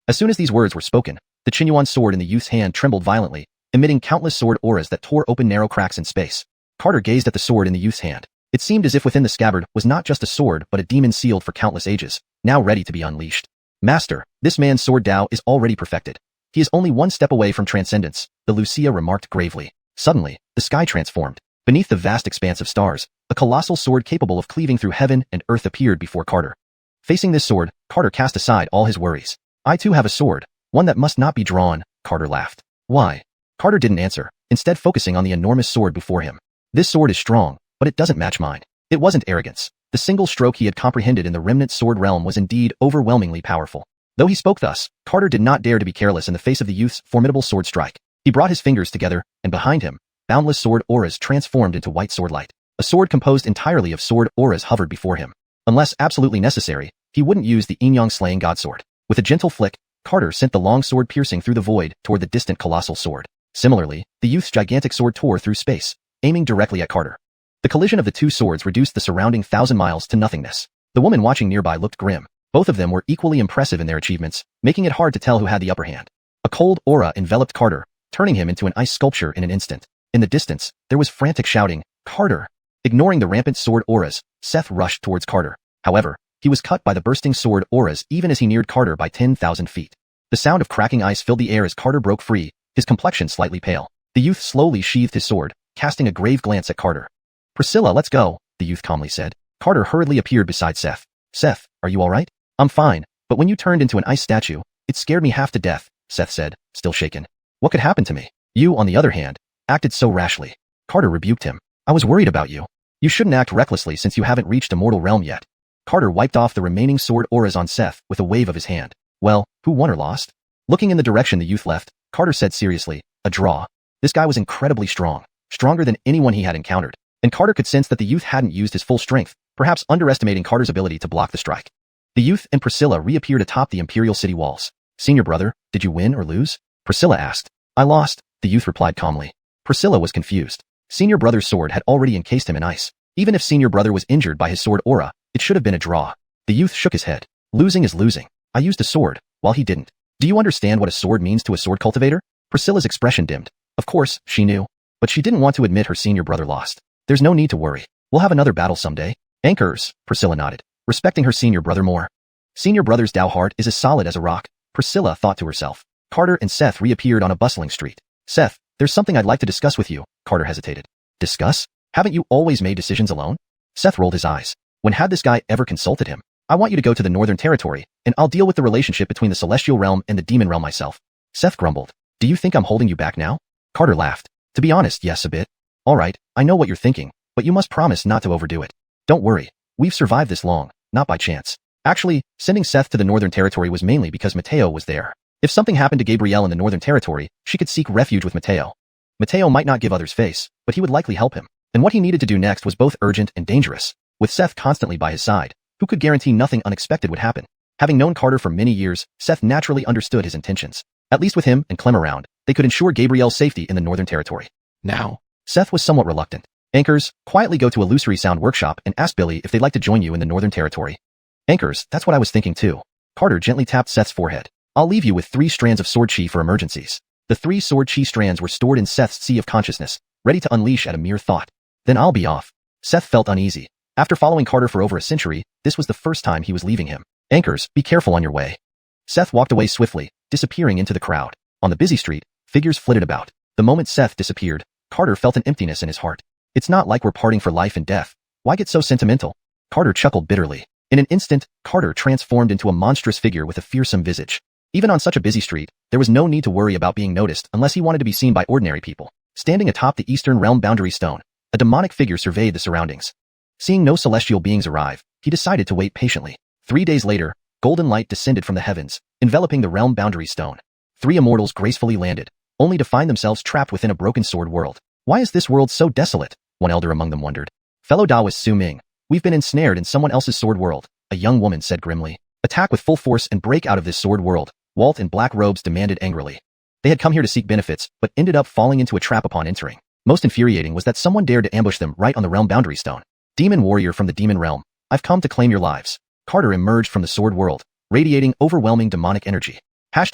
As soon as these words were spoken, the Qinyuan sword in the youth's hand trembled violently, emitting countless sword auras that tore open narrow cracks in space. Carter gazed at the sword in the youth's hand. It seemed as if within the scabbard was not just a sword but a demon sealed for countless ages, now ready to be unleashed. Master, this man's sword Dao is already perfected. He is only one step away from transcendence, the Wuxia remarked gravely. Suddenly, the sky transformed. Beneath the vast expanse of stars, a colossal sword capable of cleaving through heaven and earth appeared before Carter. Facing this sword, Carter cast aside all his worries. I too have a sword, one that must not be drawn, Carter laughed. Why? Carter didn't answer, instead focusing on the enormous sword before him. This sword is strong, but it doesn't match mine. It wasn't arrogance. The single stroke he had comprehended in the remnant sword realm was indeed overwhelmingly powerful. Though he spoke thus, Carter did not dare to be careless in the face of the youth's formidable sword strike. He brought his fingers together, and behind him, boundless sword auras transformed into white sword light. A sword composed entirely of sword auras hovered before him. Unless absolutely necessary, he wouldn't use the Inyang slaying godsword. With a gentle flick, Carter sent the long sword piercing through the void toward the distant colossal sword. Similarly, the youth's gigantic sword tore through space, aiming directly at Carter. The collision of the two swords reduced the surrounding 1,000 miles to nothingness. The woman watching nearby looked grim. Both of them were equally impressive in their achievements, making it hard to tell who had the upper hand. A cold aura enveloped Carter, turning him into an ice sculpture in an instant. In the distance, there was frantic shouting, Carter! Ignoring the rampant sword auras, Seth rushed towards Carter. However, he was cut by the bursting sword auras even as he neared Carter by 10,000 feet. The sound of cracking ice filled the air as Carter broke free, his complexion slightly pale. The youth slowly sheathed his sword, casting a grave glance at Carter. Priscilla, let's go, the youth calmly said. Carter hurriedly appeared beside Seth. Seth, are you alright? I'm fine, but when you turned into an ice statue, it scared me half to death, Seth said, still shaken. What could happen to me? You, on the other hand, acted so rashly. Carter rebuked him. I was worried about you. You shouldn't act recklessly since you haven't reached immortal realm yet. Carter wiped off the remaining sword auras on Seth with a wave of his hand. Well, who won or lost? Looking in the direction the youth left, Carter said seriously, a draw. This guy was incredibly strong, stronger than anyone he had encountered. And Carter could sense that the youth hadn't used his full strength, perhaps underestimating Carter's ability to block the strike. The youth and Priscilla reappeared atop the Imperial City walls. Senior brother, did you win or lose? Priscilla asked. I lost, the youth replied calmly. Priscilla was confused. Senior brother's sword had already encased him in ice. Even if senior brother was injured by his sword aura, it should have been a draw. The youth shook his head. Losing is losing. I used a sword, while he didn't. Do you understand what a sword means to a sword cultivator? Priscilla's expression dimmed. Of course, she knew. But she didn't want to admit her senior brother lost. There's no need to worry. We'll have another battle someday. Anchors, Priscilla nodded, respecting her senior brother more. Senior brother's Dao heart is as solid as a rock, Priscilla thought to herself. Carter and Seth reappeared on a bustling street. Seth, there's something I'd like to discuss with you, Carter hesitated. Discuss? Haven't you always made decisions alone? Seth rolled his eyes. When had this guy ever consulted him? I want you to go to the Northern Territory, and I'll deal with the relationship between the Celestial Realm and the Demon Realm myself. Seth grumbled. Do you think I'm holding you back now? Carter laughed. To be honest, yes, a bit. Alright, I know what you're thinking, but you must promise not to overdo it. Don't worry. We've survived this long, not by chance. Actually, sending Seth to the Northern Territory was mainly because Mateo was there. If something happened to Gabrielle in the Northern Territory, she could seek refuge with Mateo. Mateo might not give others face, but he would likely help him. And what he needed to do next was both urgent and dangerous. With Seth constantly by his side, who could guarantee nothing unexpected would happen? Having known Carter for many years, Seth naturally understood his intentions. At least with him and Clem around, they could ensure Gabrielle's safety in the Northern Territory. Now, Seth was somewhat reluctant. Anchors, quietly go to Illusory Sound Workshop and ask Billy if they'd like to join you in the Northern Territory. Anchors, that's what I was thinking too. Carter gently tapped Seth's forehead. I'll leave you with 3 strands of sword chi for emergencies. The 3 sword chi strands were stored in Seth's sea of consciousness, ready to unleash at a mere thought. Then I'll be off. Seth felt uneasy. After following Carter for over a century, this was the first time he was leaving him. Anchors, be careful on your way. Seth walked away swiftly, disappearing into the crowd. On the busy street, figures flitted about. The moment Seth disappeared, Carter felt an emptiness in his heart. It's not like we're parting for life and death. Why get so sentimental? Carter chuckled bitterly. In an instant, Carter transformed into a monstrous figure with a fearsome visage. Even on such a busy street, there was no need to worry about being noticed unless he wanted to be seen by ordinary people. Standing atop the Eastern Realm boundary stone, a demonic figure surveyed the surroundings. Seeing no celestial beings arrive, he decided to wait patiently. 3 days later, golden light descended from the heavens, enveloping the realm boundary stone. 3 immortals gracefully landed, only to find themselves trapped within a broken sword world. Why is this world so desolate? One elder among them wondered. Fellow Taoist Su Ming, we've been ensnared in someone else's sword world, a young woman said grimly. Attack with full force and break out of this sword world, Walt in black robes demanded angrily. They had come here to seek benefits, but ended up falling into a trap upon entering. Most infuriating was that someone dared to ambush them right on the realm boundary stone. Demon warrior from the demon realm, I've come to claim your lives. Carter emerged from the sword world, radiating overwhelming demonic energy. #####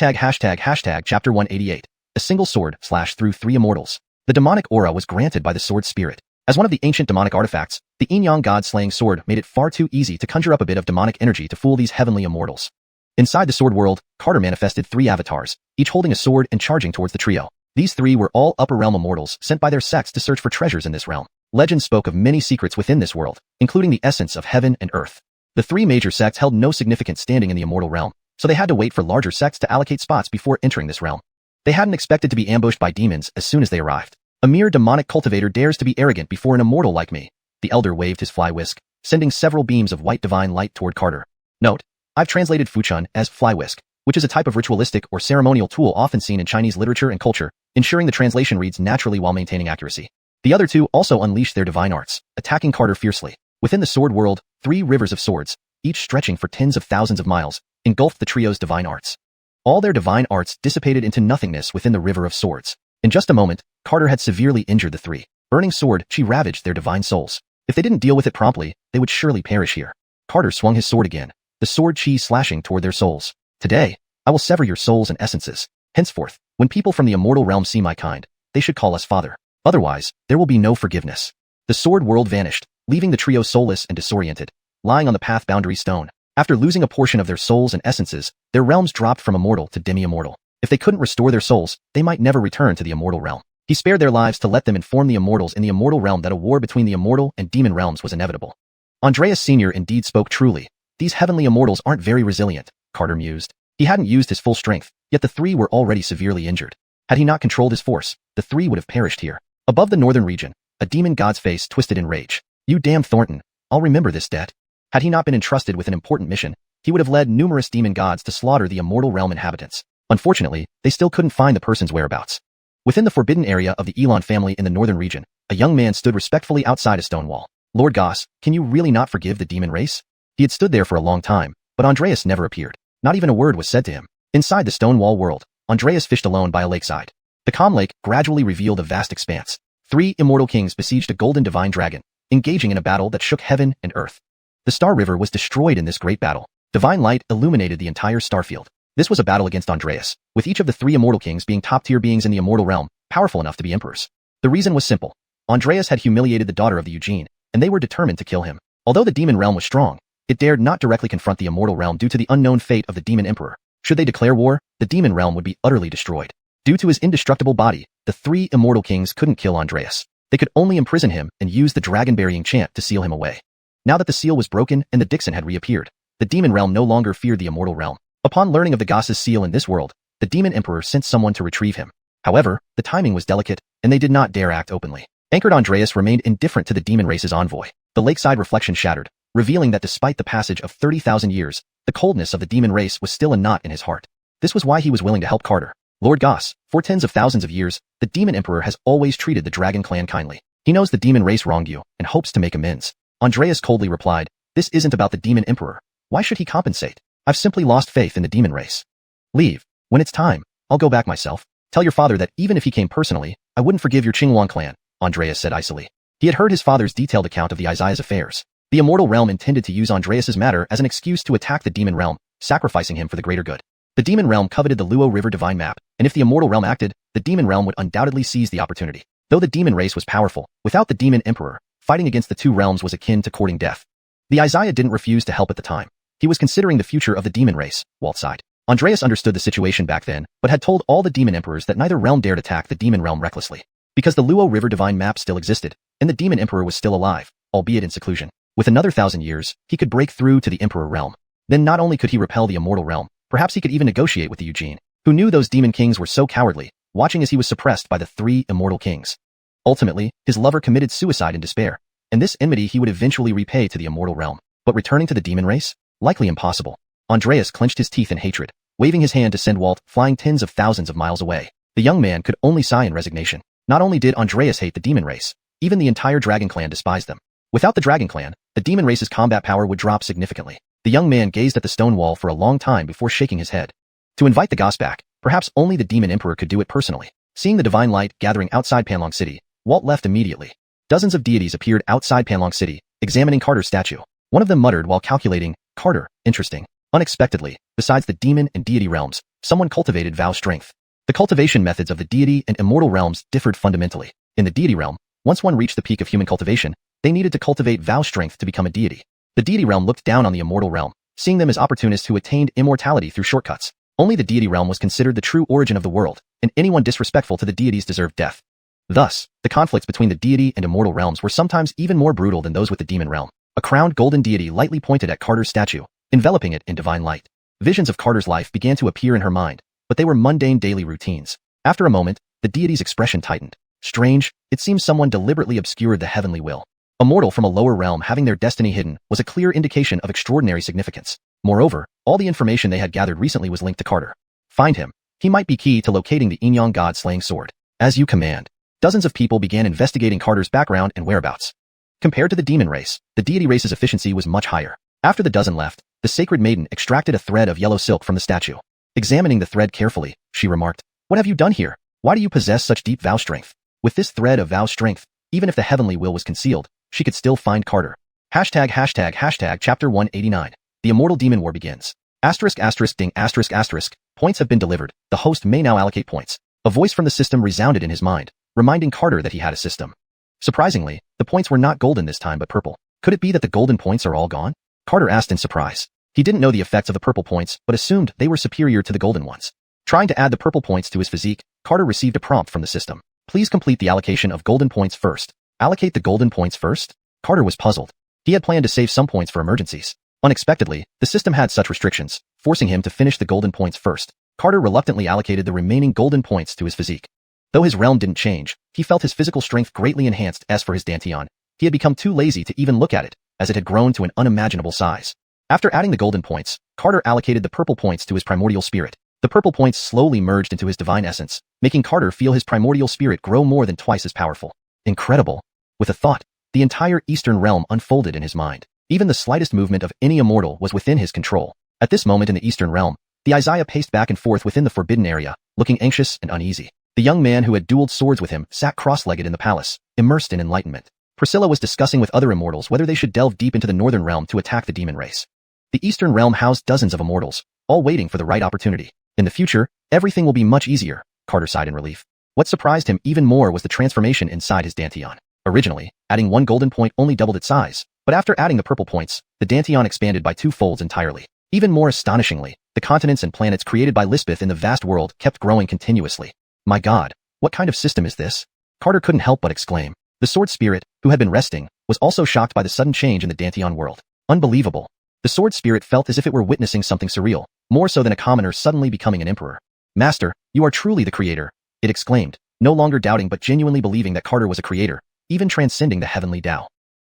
Chapter 188. A single sword slashed through 3 immortals. The demonic aura was granted by the sword spirit. As one of the ancient demonic artifacts, the Yin-Yang god-slaying sword made it far too easy to conjure up a bit of demonic energy to fool these heavenly immortals. Inside the sword world, Carter manifested 3 avatars, each holding a sword and charging towards the trio. These 3 were all upper realm immortals sent by their sects to search for treasures in this realm. Legend spoke of many secrets within this world, including the essence of heaven and earth. The 3 major sects held no significant standing in the immortal realm, so they had to wait for larger sects to allocate spots before entering this realm. They hadn't expected to be ambushed by demons as soon as they arrived. A mere demonic cultivator dares to be arrogant before an immortal like me. The elder waved his fly whisk, sending several beams of white divine light toward Carter. Note, I've translated Fuchun as fly whisk, which is a type of ritualistic or ceremonial tool often seen in Chinese literature and culture, ensuring the translation reads naturally while maintaining accuracy. The other 2 also unleashed their divine arts, attacking Carter fiercely. Within the sword world, 3 rivers of swords, each stretching for tens of thousands of miles, engulfed the trio's divine arts. All their divine arts dissipated into nothingness within the river of swords. In just a moment, Carter had severely injured the 3. Burning sword, she ravaged their divine souls. If they didn't deal with it promptly, they would surely perish here. Carter swung his sword again, the sword chi slashing toward their souls. Today, I will sever your souls and essences. Henceforth, when people from the immortal realm see my kind, they should call us father. Otherwise, there will be no forgiveness. The sword world vanished, leaving the trio soulless and disoriented, lying on the path boundary stone. After losing a portion of their souls and essences, their realms dropped from immortal to demi-immortal. If they couldn't restore their souls, they might never return to the immortal realm. He spared their lives to let them inform the immortals in the immortal realm that a war between the immortal and demon realms was inevitable. Andreas Sr. indeed spoke truly. These heavenly immortals aren't very resilient, Carter mused. He hadn't used his full strength, yet the 3 were already severely injured. Had he not controlled his force, the 3 would have perished here. Above the northern region, a demon god's face twisted in rage. You damn Thornton, I'll remember this debt. Had he not been entrusted with an important mission, he would have led numerous demon gods to slaughter the immortal realm inhabitants. Unfortunately, they still couldn't find the person's whereabouts. Within the forbidden area of the Elon family in the northern region, a young man stood respectfully outside a stone wall. Lord Goss, can you really not forgive the demon race? He had stood there for a long time, but Andreas never appeared. Not even a word was said to him. Inside the stone wall world, Andreas fished alone by a lakeside. The calm lake gradually revealed a vast expanse. 3 immortal kings besieged a golden divine dragon, engaging in a battle that shook heaven and earth. The Star River was destroyed in this great battle. Divine light illuminated the entire starfield. This was a battle against Andreas, with each of the 3 immortal kings being top-tier beings in the immortal realm, powerful enough to be emperors. The reason was simple. Andreas had humiliated the daughter of the Eugene, and they were determined to kill him. Although the demon realm was strong, it dared not directly confront the immortal realm due to the unknown fate of the demon emperor. Should they declare war, the demon realm would be utterly destroyed. Due to his indestructible body, the 3 immortal kings couldn't kill Andreas. They could only imprison him and use the dragon-burying chant to seal him away. Now that the seal was broken and the Dixon had reappeared, the demon realm no longer feared the immortal realm. Upon learning of the Goss's seal in this world, the demon emperor sent someone to retrieve him. However, the timing was delicate, and they did not dare act openly. Anchored Andreas remained indifferent to the demon race's envoy. The lakeside reflection shattered, revealing that despite the passage of 30,000 years, the coldness of the demon race was still a knot in his heart. This was why he was willing to help Carter. Lord Goss, for tens of thousands of years, the demon emperor has always treated the dragon clan kindly. He knows the demon race wronged you, and hopes to make amends. Andreas coldly replied, this isn't about the demon emperor. Why should he compensate? I've simply lost faith in the demon race. Leave. When it's time, I'll go back myself. Tell your father that even if he came personally, I wouldn't forgive your Qinghuang clan, Andreas said icily. He had heard his father's detailed account of the Isaiah's affairs. The immortal realm intended to use Andreas's matter as an excuse to attack the demon realm, sacrificing him for the greater good. The demon realm coveted the Luo River divine map, and if the immortal realm acted, the demon realm would undoubtedly seize the opportunity. Though the demon race was powerful, without the demon emperor, fighting against the two realms was akin to courting death. The Xianxia didn't refuse to help at the time. He was considering the future of the demon race, Walt sighed. Andreas understood the situation back then, but had told all the demon emperors that neither realm dared attack the demon realm recklessly. Because the Luo River divine map still existed, and the demon emperor was still alive, albeit in seclusion. With another 1,000 years, he could break through to the emperor realm. Then not only could he repel the immortal realm, perhaps he could even negotiate with the Eugene, who knew those demon kings were so cowardly, watching as he was suppressed by the 3 immortal kings. Ultimately, his lover committed suicide in despair, and this enmity he would eventually repay to the immortal realm. But returning to the demon race? Likely impossible. Andreas clenched his teeth in hatred, waving his hand to send Walt flying tens of thousands of miles away. The young man could only sigh in resignation. Not only did Andreas hate the demon race, even the entire dragon clan despised them. Without the dragon clan, the demon race's combat power would drop significantly. The young man gazed at the stone wall for a long time before shaking his head. To invite the gods back, perhaps only the demon emperor could do it personally. Seeing the divine light gathering outside Panlong City, Walt left immediately. Dozens of deities appeared outside Panlong City, examining Carter's statue. One of them muttered while calculating, "Carter, interesting." Unexpectedly, besides the demon and deity realms, someone cultivated vow strength. The cultivation methods of the deity and immortal realms differed fundamentally. In the deity realm, once one reached the peak of human cultivation, they needed to cultivate vow strength to become a deity. The deity realm looked down on the immortal realm, seeing them as opportunists who attained immortality through shortcuts. Only the deity realm was considered the true origin of the world, and anyone disrespectful to the deities deserved death. Thus, the conflicts between the deity and immortal realms were sometimes even more brutal than those with the demon realm. A crowned golden deity lightly pointed at Carter's statue, enveloping it in divine light. Visions of Carter's life began to appear in her mind, but they were mundane daily routines. After a moment, the deity's expression tightened. Strange, it seems someone deliberately obscured the heavenly will. A mortal from a lower realm having their destiny hidden was a clear indication of extraordinary significance. Moreover, all the information they had gathered recently was linked to Carter. Find him. He might be key to locating the Inyang god-slaying sword. As you command. Dozens of people began investigating Carter's background and whereabouts. Compared to the demon race, the deity race's efficiency was much higher. After the dozen left, the sacred maiden extracted a thread of yellow silk from the statue. Examining the thread carefully, she remarked, "What have you done here? Why do you possess such deep vow strength?" With this thread of vow strength, even if the heavenly will was concealed, she could still find Carter. Chapter 189. The Immortal Demon War begins. ****ding****. Points have been delivered. The host may now allocate points. A voice from the system resounded in his mind, reminding Carter that he had a system. Surprisingly, the points were not golden this time but purple. Could it be that the golden points are all gone? Carter asked in surprise. He didn't know the effects of the purple points, but assumed they were superior to the golden ones. Trying to add the purple points to his physique, Carter received a prompt from the system. Please complete the allocation of golden points first. Allocate the golden points first? Carter was puzzled. He had planned to save some points for emergencies. Unexpectedly, the system had such restrictions, forcing him to finish the golden points first. Carter reluctantly allocated the remaining golden points to his physique. Though his realm didn't change, he felt his physical strength greatly enhanced. As for his dantian, he had become too lazy to even look at it, as it had grown to an unimaginable size. After adding the golden points, Carter allocated the purple points to his primordial spirit. The purple points slowly merged into his divine essence, making Carter feel his primordial spirit grow more than twice as powerful. Incredible. With a thought, the entire Eastern realm unfolded in his mind. Even the slightest movement of any immortal was within his control. At this moment in the Eastern realm, the Xianxia paced back and forth within the forbidden area, looking anxious and uneasy. The young man who had dueled swords with him sat cross-legged in the palace, immersed in enlightenment. Priscilla was discussing with other immortals whether they should delve deep into the northern realm to attack the demon race. The Eastern realm housed dozens of immortals, all waiting for the right opportunity. In the future, everything will be much easier, Carter sighed in relief. What surprised him even more was the transformation inside his dantian. Originally, adding one golden point only doubled its size, but after adding the purple points, the dantian expanded by 2 folds entirely. Even more astonishingly, the continents and planets created by Lisbeth in the vast world kept growing continuously. My God, what kind of system is this? Carter couldn't help but exclaim. The sword spirit, who had been resting, was also shocked by the sudden change in the dantian world. Unbelievable. The sword spirit felt as if it were witnessing something surreal, more so than a commoner suddenly becoming an emperor. Master, you are truly the creator, it exclaimed, no longer doubting but genuinely believing that Carter was a creator, even transcending the heavenly Tao.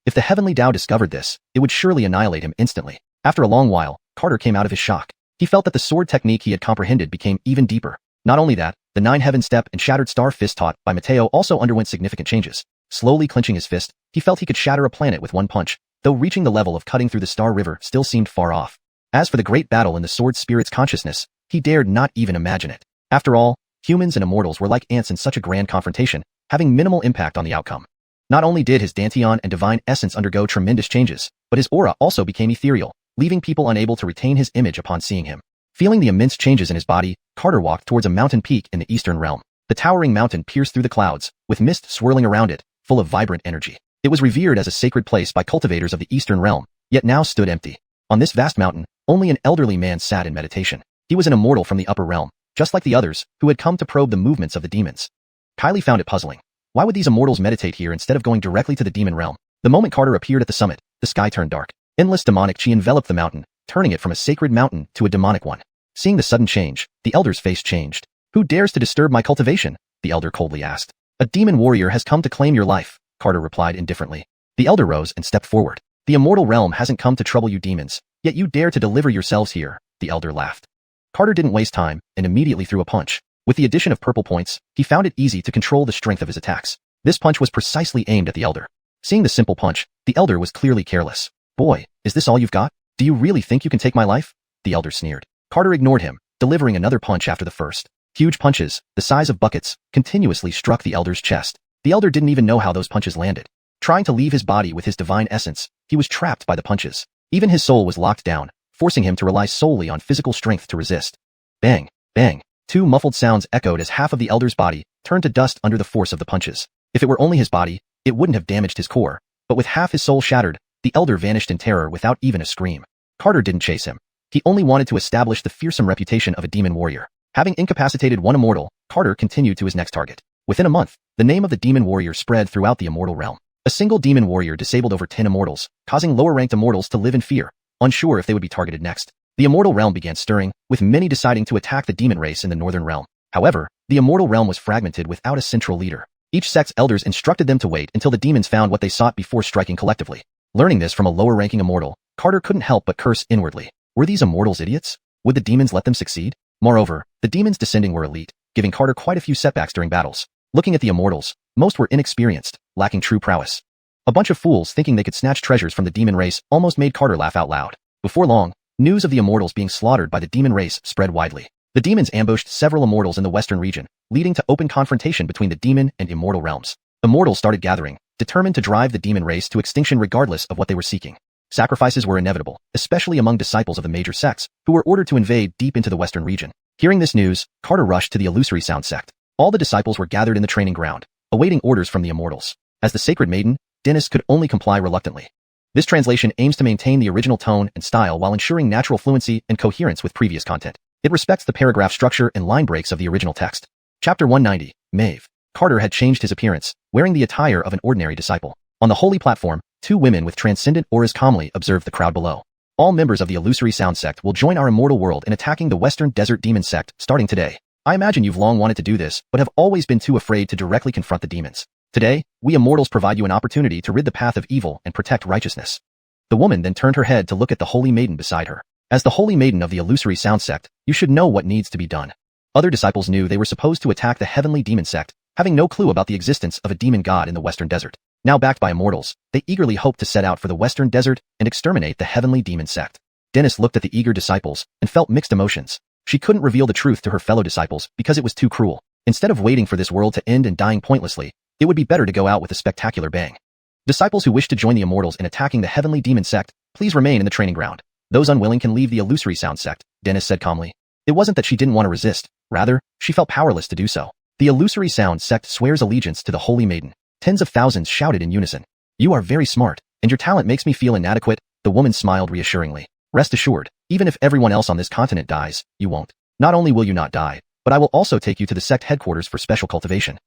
If the heavenly Tao discovered this, it would surely annihilate him instantly. After a long while, Carter came out of his shock. He felt that the sword technique he had comprehended became even deeper. Not only that, the 9-heaven step and shattered star fist taught by Mateo also underwent significant changes. Slowly clenching his fist, he felt he could shatter a planet with one punch, though reaching the level of cutting through the Star River still seemed far off. As for the great battle in the sword spirit's consciousness, he dared not even imagine it. After all, humans and immortals were like ants in such a grand confrontation, having minimal impact on the outcome. Not only did his dantian and divine essence undergo tremendous changes, but his aura also became ethereal, leaving people unable to retain his image upon seeing him. Feeling the immense changes in his body, Carter walked towards a mountain peak in the eastern realm. The towering mountain pierced through the clouds, with mist swirling around it, full of vibrant energy. It was revered as a sacred place by cultivators of the eastern realm, yet now stood empty. On this vast mountain, only an elderly man sat in meditation. He was an immortal from the upper realm, just like the others, who had come to probe the movements of the demons. Kylie found it puzzling. Why would these immortals meditate here instead of going directly to the demon realm? The moment Carter appeared at the summit, the sky turned dark. Endless demonic chi enveloped the mountain, turning it from a sacred mountain to a demonic one. Seeing the sudden change, the elder's face changed. Who dares to disturb my cultivation? The elder coldly asked. A demon warrior has come to claim your life, Carter replied indifferently. The elder rose and stepped forward. The immortal realm hasn't come to trouble you demons, yet you dare to deliver yourselves here, the elder laughed. Carter didn't waste time and immediately threw a punch. With the addition of purple points, he found it easy to control the strength of his attacks. This punch was precisely aimed at the elder. Seeing the simple punch, the elder was clearly careless. Boy, is this all you've got? Do you really think you can take my life? The elder sneered. Carter ignored him, delivering another punch after the first. Huge punches, the size of buckets, continuously struck the elder's chest. The elder didn't even know how those punches landed. Trying to leave his body with his divine essence, he was trapped by the punches. Even his soul was locked down, forcing him to rely solely on physical strength to resist. Bang, bang. Two muffled sounds echoed as half of the elder's body turned to dust under the force of the punches. If it were only his body, it wouldn't have damaged his core, but with half his soul shattered, the elder vanished in terror without even a scream. Carter didn't chase him. He only wanted to establish the fearsome reputation of a demon warrior. Having incapacitated one immortal, Carter continued to his next target. Within a month, the name of the demon warrior spread throughout the immortal realm. A single demon warrior disabled over 10 immortals, causing lower-ranked immortals to live in fear, unsure if they would be targeted next. The immortal realm began stirring, with many deciding to attack the demon race in the northern realm. However, the immortal realm was fragmented without a central leader. Each sect's elders instructed them to wait until the demons found what they sought before striking collectively. Learning this from a lower-ranking immortal, Carter couldn't help but curse inwardly. Were these immortals idiots? Would the demons let them succeed? Moreover, the demons descending were elite, giving Carter quite a few setbacks during battles. Looking at the immortals, most were inexperienced, lacking true prowess. A bunch of fools thinking they could snatch treasures from the demon race almost made Carter laugh out loud. Before long, news of the immortals being slaughtered by the demon race spread widely. The demons ambushed several immortals in the western region, leading to open confrontation between the demon and immortal realms. Immortals started gathering, determined to drive the demon race to extinction regardless of what they were seeking. Sacrifices were inevitable, especially among disciples of the major sects, who were ordered to invade deep into the western region. Hearing this news, Carter rushed to the illusory sound sect. All the disciples were gathered in the training ground, awaiting orders from the immortals. As the sacred maiden, Dennis could only comply reluctantly. This translation aims to maintain the original tone and style while ensuring natural fluency and coherence with previous content. It respects the paragraph structure and line breaks of the original text. Chapter 190, Maeve. Carter had changed his appearance, wearing the attire of an ordinary disciple. On the holy platform, two women with transcendent auras calmly observed the crowd below. All members of the illusory sound sect will join our immortal world in attacking the Western Desert Demon sect starting today. I imagine you've long wanted to do this, but have always been too afraid to directly confront the demons. Today, we immortals provide you an opportunity to rid the path of evil and protect righteousness. The woman then turned her head to look at the holy maiden beside her. As the holy maiden of the illusory sound sect, you should know what needs to be done. Other disciples knew they were supposed to attack the heavenly demon sect, having no clue about the existence of a demon god in the Western Desert. Now backed by immortals, they eagerly hoped to set out for the Western Desert and exterminate the heavenly demon sect. Dennis looked at the eager disciples and felt mixed emotions. She couldn't reveal the truth to her fellow disciples because it was too cruel. Instead of waiting for this world to end and dying pointlessly, it would be better to go out with a spectacular bang. Disciples who wish to join the immortals in attacking the heavenly demon sect, please remain in the training ground. Those unwilling can leave the illusory sound sect, Dennis said calmly. It wasn't that she didn't want to resist, rather, she felt powerless to do so. The illusory sound sect swears allegiance to the holy maiden. Tens of thousands shouted in unison. You are very smart, and your talent makes me feel inadequate, the woman smiled reassuringly. Rest assured, even if everyone else on this continent dies, you won't. Not only will you not die, but I will also take you to the sect headquarters for special cultivation.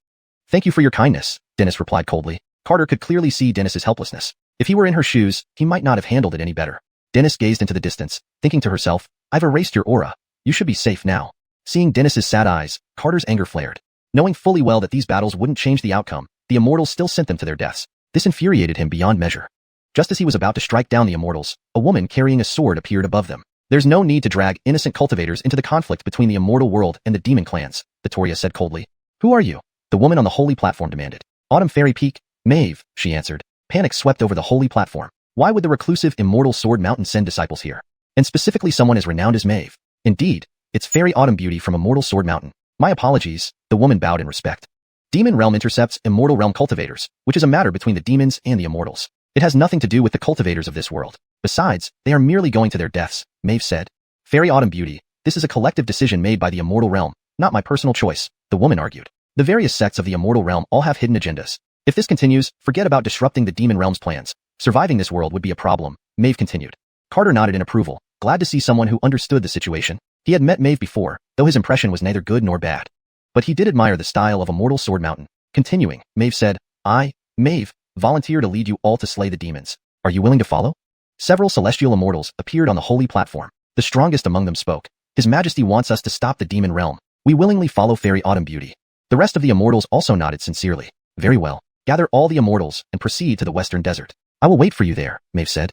Thank you for your kindness, Dennis replied coldly. Carter could clearly see Dennis's helplessness. If he were in her shoes, he might not have handled it any better. Dennis gazed into the distance, thinking to herself, I've erased your aura. You should be safe now. Seeing Dennis's sad eyes, Carter's anger flared. Knowing fully well that these battles wouldn't change the outcome, the immortals still sent them to their deaths. This infuriated him beyond measure. Just as he was about to strike down the immortals, a woman carrying a sword appeared above them. There's no need to drag innocent cultivators into the conflict between the immortal world and the demon clans, Vittoria said coldly. Who are you? The woman on the holy platform demanded. Autumn Fairy Peak, Maeve, she answered. Panic swept over the holy platform. Why would the reclusive immortal Sword Mountain send disciples here? And specifically someone as renowned as Maeve. Indeed, it's Fairy Autumn Beauty from Immortal Sword Mountain. My apologies, the woman bowed in respect. Demon Realm intercepts Immortal Realm cultivators, which is a matter between the demons and the immortals. It has nothing to do with the cultivators of this world. Besides, they are merely going to their deaths, Maeve said. Fairy Autumn Beauty, This is a collective decision made by the immortal realm, not my personal choice, the woman argued. The various sects of the immortal realm all have hidden agendas. If this continues, forget about disrupting the demon realm's plans. Surviving this world would be a problem, Maeve continued. Carter nodded in approval, glad to see someone who understood the situation. He had met Maeve before, though his impression was neither good nor bad. But he did admire the style of Immortal Sword Mountain. Continuing, Maeve said, I, Maeve, volunteer to lead you all to slay the demons. Are you willing to follow? Several celestial immortals appeared on the holy platform. The strongest among them spoke. His Majesty wants us to stop the demon realm. We willingly follow Fairy Autumn Beauty. The rest of the immortals also nodded sincerely. Very well. Gather all the immortals and proceed to the western desert. I will wait for you there, Maeve said.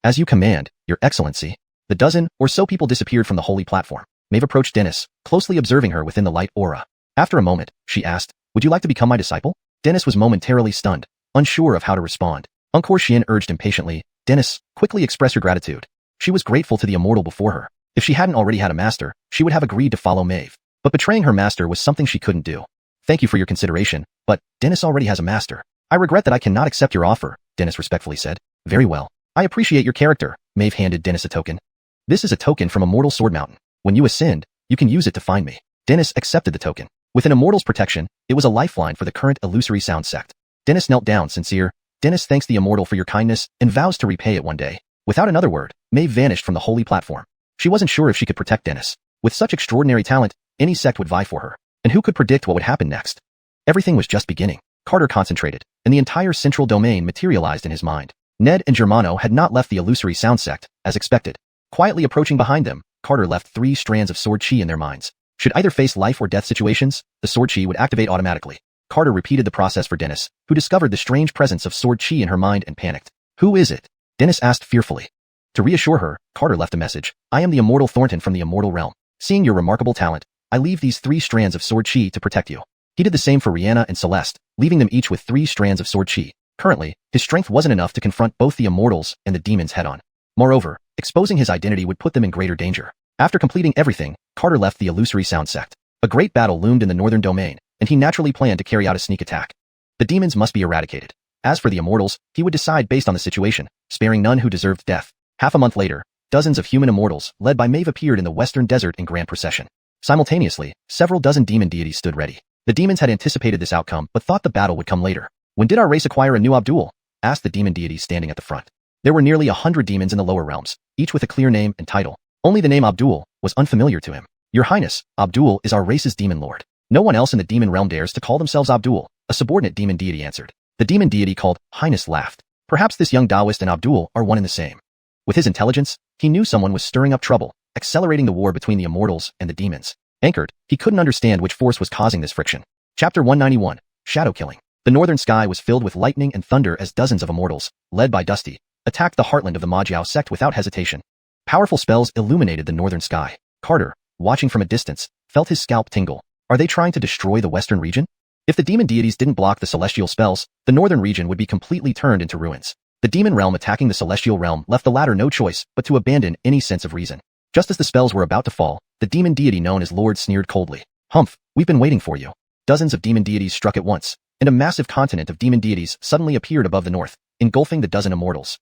As you command, Your Excellency. The dozen or so people disappeared from the holy platform. Maeve approached Dennis, closely observing her within the light aura. After a moment, she asked, Would you like to become my disciple? Dennis was momentarily stunned, unsure of how to respond. Encore Xian urged impatiently, Dennis, quickly express your gratitude. She was grateful to the immortal before her. If she hadn't already had a master, she would have agreed to follow Maeve. But betraying her master was something she couldn't do. Thank you for your consideration, but Dennis already has a master. I regret that I cannot accept your offer, Dennis respectfully said. Very well. I appreciate your character, Maeve handed Dennis a token. This is a token from Immortal Sword Mountain. When you ascend, you can use it to find me. Dennis accepted the token. With an immortal's protection, it was a lifeline for the current illusory sound sect. Dennis knelt down sincere. Dennis thanks the immortal for your kindness and vows to repay it one day. Without another word, Maeve vanished from the holy platform. She wasn't sure if she could protect Dennis. With such extraordinary talent, any sect would vie for her. And who could predict what would happen next? Everything was just beginning. Carter concentrated, and the entire central domain materialized in his mind. Ned and Germano had not left the illusory sound sect, as expected. Quietly approaching behind them, Carter left 3 strands of sword chi in their minds. Should either face life or death situations, the sword chi would activate automatically. Carter repeated the process for Dennis, who discovered the strange presence of sword chi in her mind and panicked. Who is it? Dennis asked fearfully. To reassure her, Carter left a message. I am the immortal Thornton from the immortal realm. Seeing your remarkable talent, I leave these 3 strands of sword chi to protect you. He did the same for Rihanna and Celeste, leaving them each with 3 strands of sword chi. Currently, his strength wasn't enough to confront both the immortals and the demons head-on. Moreover, exposing his identity would put them in greater danger. After completing everything, Carter left the illusory sound sect. A great battle loomed in the northern domain, and he naturally planned to carry out a sneak attack. The demons must be eradicated. As for the immortals, he would decide based on the situation, sparing none who deserved death. Half a month later, dozens of human immortals, led by Maeve, appeared in the western desert in grand procession. Simultaneously, several dozen demon deities stood ready. The demons had anticipated this outcome but thought the battle would come later. When did our race acquire a new Abdul? Asked the demon deities standing at the front. There were nearly 100 demons in the lower realms, each with a clear name and title. Only the name Abdul was unfamiliar to him. Your Highness, Abdul is our race's demon lord. No one else in the demon realm dares to call themselves Abdul, a subordinate demon deity answered. The demon deity called Highness laughed. Perhaps this young Taoist and Abdul are one and the same. With his intelligence, he knew someone was stirring up trouble, accelerating the war between the immortals and the demons. Anchored, he couldn't understand which force was causing this friction. Chapter 191, Shadow Killing. The northern sky was filled with lightning and thunder as dozens of immortals, led by Dusty, attacked the heartland of the Majiao sect without hesitation. Powerful spells illuminated the northern sky. Carter, watching from a distance, felt his scalp tingle. Are they trying to destroy the western region? If the demon deities didn't block the celestial spells, the northern region would be completely turned into ruins. The demon realm attacking the celestial realm left the latter no choice but to abandon any sense of reason. Just as the spells were about to fall, the demon deity known as Lord sneered coldly. Humph, we've been waiting for you. Dozens of demon deities struck at once, and a massive continent of demon deities suddenly appeared above the north, engulfing the dozen immortals.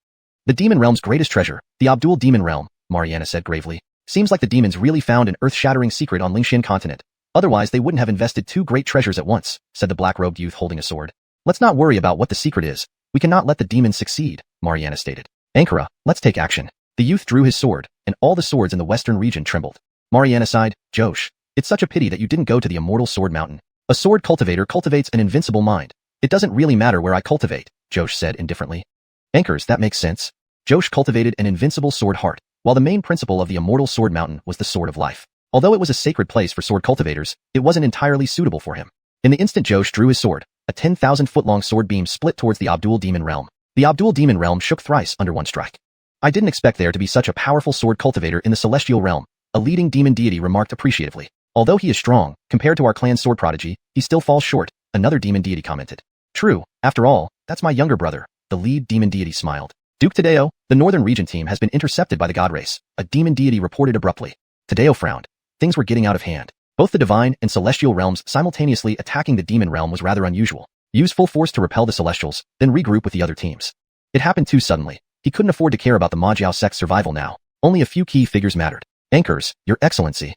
The demon realm's greatest treasure, the Abdul demon realm, Mariana said gravely. Seems like the demons really found an earth-shattering secret on Lingxian continent. Otherwise they wouldn't have invested 2 great treasures at once, said the black-robed youth holding a sword. Let's not worry about what the secret is. We cannot let the demons succeed, Mariana stated. Ankara, let's take action. The youth drew his sword, and all the swords in the western region trembled. Mariana sighed, Josh, it's such a pity that you didn't go to the Immortal Sword Mountain. A sword cultivator cultivates an invincible mind. It doesn't really matter where I cultivate, Josh said indifferently. Anchors, that makes sense. Josh cultivated an invincible sword heart, while the main principle of the Immortal Sword Mountain was the Sword of Life. Although it was a sacred place for sword cultivators, it wasn't entirely suitable for him. In the instant Josh drew his sword, a 10,000-foot-long sword beam split towards the Abdul Demon Realm. The Abdul Demon Realm shook thrice under one strike. I didn't expect there to be such a powerful sword cultivator in the Celestial Realm, a leading demon deity remarked appreciatively. Although he is strong, compared to our clan's sword prodigy, he still falls short, another demon deity commented. True, after all, that's my younger brother, the lead demon deity smiled. Duke Tadeo, the Northern Region team has been intercepted by the God Race, a demon deity reported abruptly. Tadeo frowned. Things were getting out of hand. Both the divine and celestial realms simultaneously attacking the demon realm was rather unusual. Use full force to repel the celestials, then regroup with the other teams. It happened too suddenly. He couldn't afford to care about the Majiao sect's survival now. Only a few key figures mattered. Anchors, Your Excellency.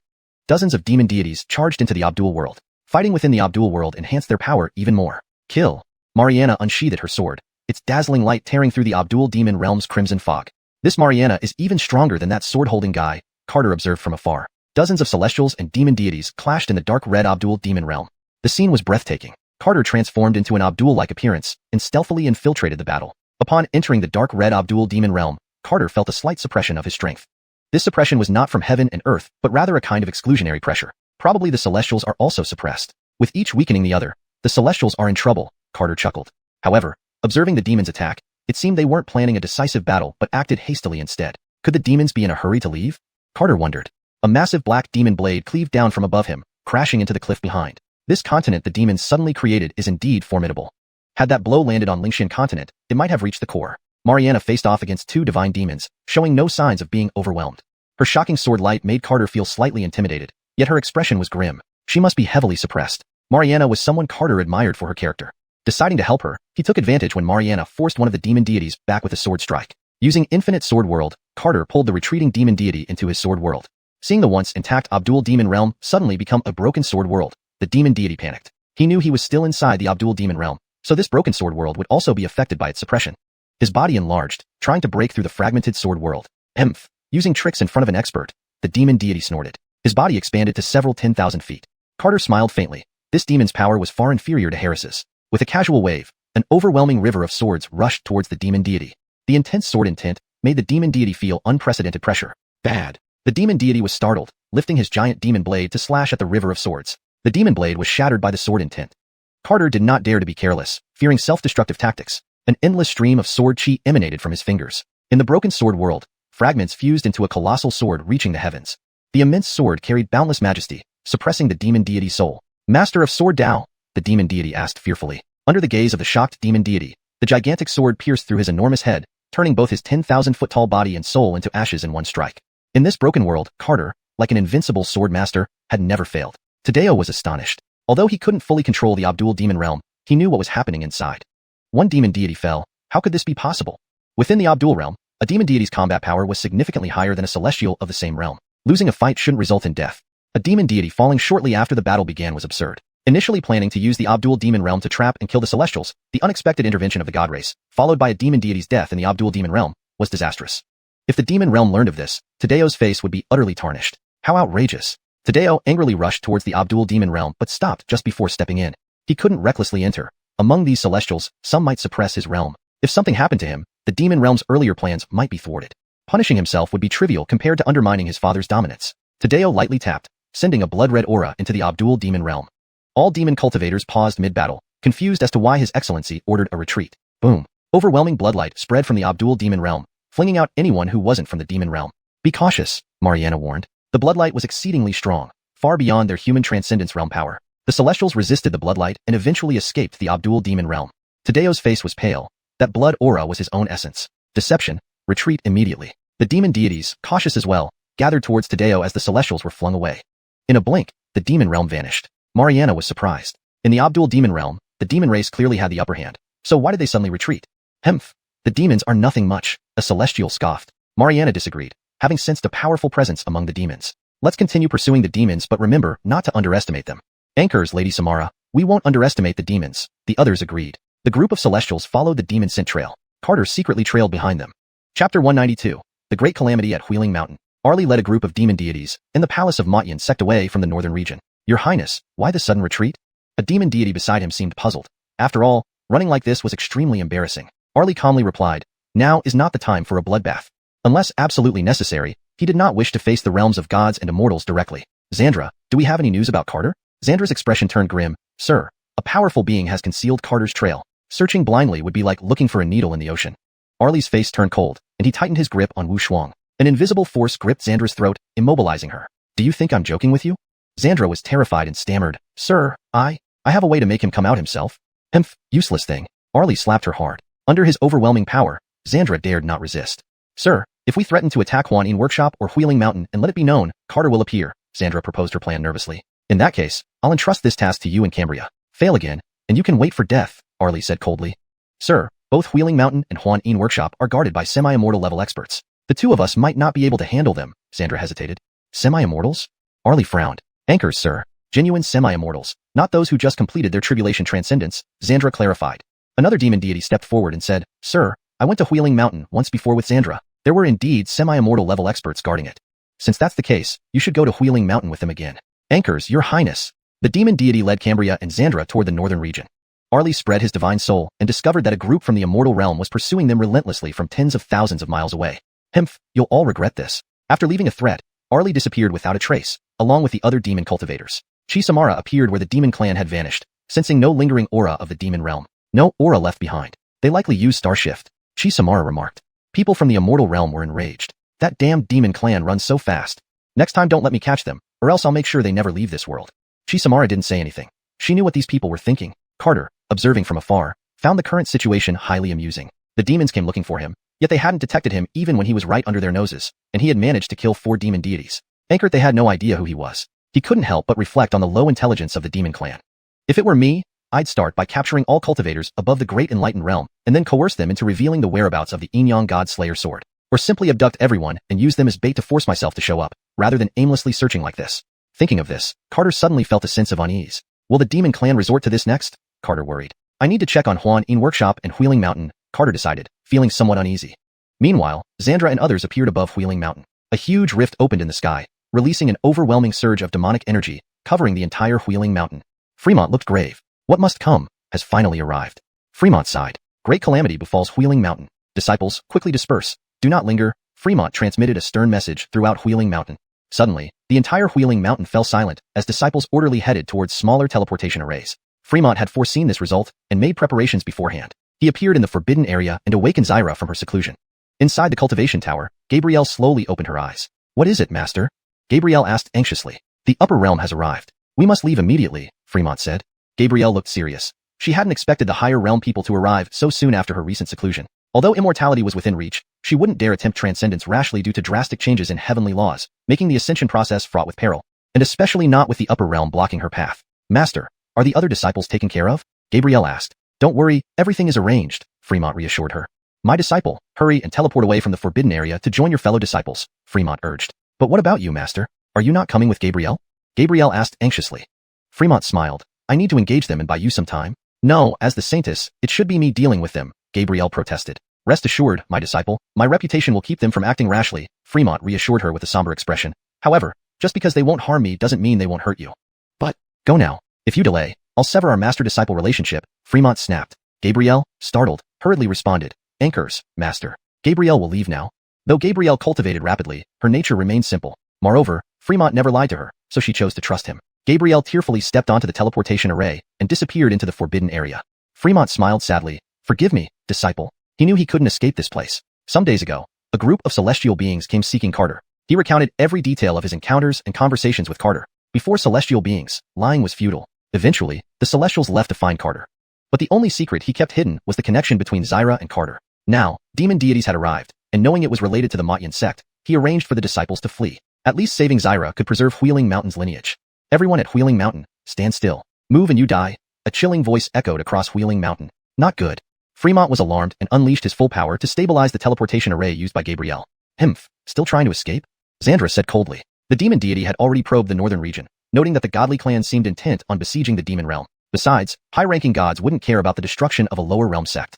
Dozens of demon deities charged into the Abdul world. Fighting within the Abdul world enhanced their power even more. Kill. Mariana unsheathed her sword, its dazzling light tearing through the Abdul demon realm's crimson fog. This Mariana is even stronger than that sword-holding guy, Carter observed from afar. Dozens of celestials and demon deities clashed in the dark red Abdul demon realm. The scene was breathtaking. Carter transformed into an Abdul-like appearance and stealthily infiltrated the battle. Upon entering the dark red Abdul demon realm, Carter felt a slight suppression of his strength. This suppression was not from heaven and earth, but rather a kind of exclusionary pressure. Probably the celestials are also suppressed. With each weakening the other, the celestials are in trouble, Carter chuckled. However, observing the demons attack, it seemed they weren't planning a decisive battle but acted hastily instead. Could the demons be in a hurry to leave? Carter wondered. A massive black demon blade cleaved down from above him, crashing into the cliff behind. This continent the demons suddenly created is indeed formidable. Had that blow landed on Lingshan continent, it might have reached the core. Mariana faced off against two divine demons, showing no signs of being overwhelmed. Her shocking sword light made Carter feel slightly intimidated, yet her expression was grim. She must be heavily suppressed. Mariana was someone Carter admired for her character. Deciding to help her, he took advantage when Mariana forced one of the demon deities back with a sword strike. Using Infinite Sword World, Carter pulled the retreating demon deity into his sword world. Seeing the once intact Abdul demon realm suddenly become a broken sword world, the demon deity panicked. He knew he was still inside the Abdul demon realm, so this broken sword world would also be affected by its suppression. His body enlarged, trying to break through the fragmented sword world. Emph! Using tricks in front of an expert, the demon deity snorted. His body expanded to several 10,000 feet. Carter smiled faintly. This demon's power was far inferior to Harris's. With a casual wave, an overwhelming river of swords rushed towards the demon deity. The intense sword intent made the demon deity feel unprecedented pressure. Bad. The demon deity was startled, lifting his giant demon blade to slash at the river of swords. The demon blade was shattered by the sword intent. Carter did not dare to be careless, fearing self-destructive tactics. An endless stream of sword chi emanated from his fingers. In the broken sword world, fragments fused into a colossal sword reaching the heavens. The immense sword carried boundless majesty, suppressing the demon deity's soul. Master of Sword Tao, the demon deity asked fearfully. Under the gaze of the shocked demon deity, the gigantic sword pierced through his enormous head, turning both his 10,000-foot-tall body and soul into ashes in one strike. In this broken world, Carter, like an invincible sword master, had never failed. Tadeo was astonished. Although he couldn't fully control the Abdul demon realm, he knew what was happening inside. One demon deity fell. How could this be possible? Within the Abdul realm, a demon deity's combat power was significantly higher than a celestial of the same realm. Losing a fight shouldn't result in death. A demon deity falling shortly after the battle began was absurd. Initially planning to use the Abdul demon realm to trap and kill the celestials, the unexpected intervention of the god race, followed by a demon deity's death in the Abdul demon realm, was disastrous. If the demon realm learned of this, Tadeo's face would be utterly tarnished. How outrageous. Tadeo angrily rushed towards the Abdul demon realm but stopped just before stepping in. He couldn't recklessly enter. Among these celestials, some might suppress his realm. If something happened to him, the demon realm's earlier plans might be thwarted. Punishing himself would be trivial compared to undermining his father's dominance. Tadeo lightly tapped, sending a blood-red aura into the Abdul demon realm. All demon cultivators paused mid-battle, confused as to why His Excellency ordered a retreat. Boom. Overwhelming bloodlight spread from the Abdul demon realm, flinging out anyone who wasn't from the demon realm. Be cautious, Mariana warned. The bloodlight was exceedingly strong, far beyond their human transcendence realm power. The celestials resisted the bloodlight and eventually escaped the Abdul demon realm. Tadeo's face was pale. That blood aura was his own essence. Deception. Retreat immediately. The demon deities, cautious as well, gathered towards Tadeo as the celestials were flung away. In a blink, the demon realm vanished. Mariana was surprised. In the Abdul demon realm, the demon race clearly had the upper hand. So why did they suddenly retreat? Hemph. The demons are nothing much, a celestial scoffed. Mariana disagreed, having sensed a powerful presence among the demons. Let's continue pursuing the demons but remember not to underestimate them. Anchors, Lady Samara, we won't underestimate the demons, the others agreed. The group of celestials followed the demon scent trail. Carter secretly trailed behind them. Chapter 192. The Great Calamity at Wheeling Mountain. Arlie led a group of demon deities, in the palace of Matyan sect away from the northern region. Your Highness, why the sudden retreat? A demon deity beside him seemed puzzled. After all, running like this was extremely embarrassing. Arlie calmly replied, now is not the time for a bloodbath. Unless absolutely necessary, he did not wish to face the realms of gods and immortals directly. Xandra, do we have any news about Carter? Xandra's expression turned grim. Sir, a powerful being has concealed Carter's trail. Searching blindly would be like looking for a needle in the ocean. Arlie's face turned cold, and he tightened his grip on Wu Shuang. An invisible force gripped Xandra's throat, immobilizing her. Do you think I'm joking with you? Xandra was terrified and stammered, Sir, I have a way to make him come out himself. Hemph, useless thing. Arlie slapped her hard. Under his overwhelming power, Xandra dared not resist. Sir, if we threaten to attack Huan Yin Workshop or Wheeling Mountain and let it be known, Carter will appear, Xandra proposed her plan nervously. In that case, I'll entrust this task to you and Cambria. Fail again, and you can wait for death, Arlie said coldly. Sir, both Wheeling Mountain and Huan Yin Workshop are guarded by semi-immortal level experts. The two of us might not be able to handle them, Xandra hesitated. Semi-immortals? Arlie frowned. Anchors, sir. Genuine semi-immortals, not those who just completed their tribulation transcendence, Xandra clarified. Another demon deity stepped forward and said, Sir, I went to Wheeling Mountain once before with Xandra. There were indeed semi-immortal level experts guarding it. Since that's the case, you should go to Wheeling Mountain with them again. Anchors, your highness. The demon deity led Cambria and Xandra toward the northern region. Arlie spread his divine soul and discovered that a group from the immortal realm was pursuing them relentlessly from tens of thousands of miles away. Himph, you'll all regret this. After leaving a threat, Arlie disappeared without a trace, along with the other demon cultivators. Xianxia appeared where the demon clan had vanished, sensing no lingering aura of the demon realm. No aura left behind. They likely used Star Shift. Xianxia remarked. People from the immortal realm were enraged. That damned demon clan runs so fast. Next time don't let me catch them, or else I'll make sure they never leave this world. Xianxia didn't say anything. She knew what these people were thinking. Carter, observing from afar, found the current situation highly amusing. The demons came looking for him, yet they hadn't detected him even when he was right under their noses, and he had managed to kill 4 demon deities. Anchored, they had no idea who he was. He couldn't help but reflect on the low intelligence of the demon clan. If it were me, I'd start by capturing all cultivators above the great enlightened realm, and then coerce them into revealing the whereabouts of the Inyang God Slayer sword. Or simply abduct everyone and use them as bait to force myself to show up, rather than aimlessly searching like this. Thinking of this, Carter suddenly felt a sense of unease. Will the demon clan resort to this next? Carter worried. I need to check on Huan In Workshop and Wheeling Mountain, Carter decided, feeling somewhat uneasy. Meanwhile, Xandra and others appeared above Wheeling Mountain. A huge rift opened in the sky, releasing an overwhelming surge of demonic energy, covering the entire Wheeling Mountain. Fremont looked grave. What must come has finally arrived. Fremont sighed. Great calamity befalls Wheeling Mountain. Disciples, quickly disperse. Do not linger. Fremont transmitted a stern message throughout Wheeling Mountain. Suddenly, the entire Wheeling Mountain fell silent as disciples orderly headed towards smaller teleportation arrays. Fremont had foreseen this result and made preparations beforehand. He appeared in the forbidden area and awakened Zyra from her seclusion. Inside the cultivation tower, Gabrielle slowly opened her eyes. What is it, master? Gabrielle asked anxiously. The upper realm has arrived. We must leave immediately, Fremont said. Gabrielle looked serious. She hadn't expected the higher realm people to arrive so soon after her recent seclusion. Although immortality was within reach, she wouldn't dare attempt transcendence rashly due to drastic changes in heavenly laws, making the ascension process fraught with peril, and especially not with the upper realm blocking her path. Master, are the other disciples taken care of? Gabrielle asked. Don't worry, everything is arranged, Fremont reassured her. My disciple, hurry and teleport away from the forbidden area to join your fellow disciples, Fremont urged. But what about you, master? Are you not coming with Gabrielle? Gabrielle asked anxiously. Fremont smiled. I need to engage them and buy you some time. No, as the saintess, it should be me dealing with them, Gabrielle protested. Rest assured, my disciple, my reputation will keep them from acting rashly, Fremont reassured her with a somber expression. However, just because they won't harm me doesn't mean they won't hurt you. But, go now. If you delay, I'll sever our master-disciple relationship, Fremont snapped. Gabrielle, startled, hurriedly responded. Anchors, master. Gabrielle will leave now. Though Gabrielle cultivated rapidly, her nature remained simple. Moreover, Fremont never lied to her, so she chose to trust him. Gabrielle tearfully stepped onto the teleportation array and disappeared into the forbidden area. Fremont smiled sadly. Forgive me, disciple. He knew he couldn't escape this place. Some days ago, a group of celestial beings came seeking Carter. He recounted every detail of his encounters and conversations with Carter. Before celestial beings, lying was futile. Eventually, the celestials left to find Carter. But the only secret he kept hidden was the connection between Zyra and Carter. Now, demon deities had arrived, and knowing it was related to the Matyan sect, he arranged for the disciples to flee. At least saving Zyra could preserve Wheeling Mountain's lineage. Everyone at Wheeling Mountain, stand still. Move and you die. A chilling voice echoed across Wheeling Mountain. Not good. Fremont was alarmed and unleashed his full power to stabilize the teleportation array used by Gabrielle. Himph, still trying to escape? Xandra said coldly. The demon deity had already probed the northern region, noting that the godly clan seemed intent on besieging the demon realm. Besides, high-ranking gods wouldn't care about the destruction of a lower realm sect.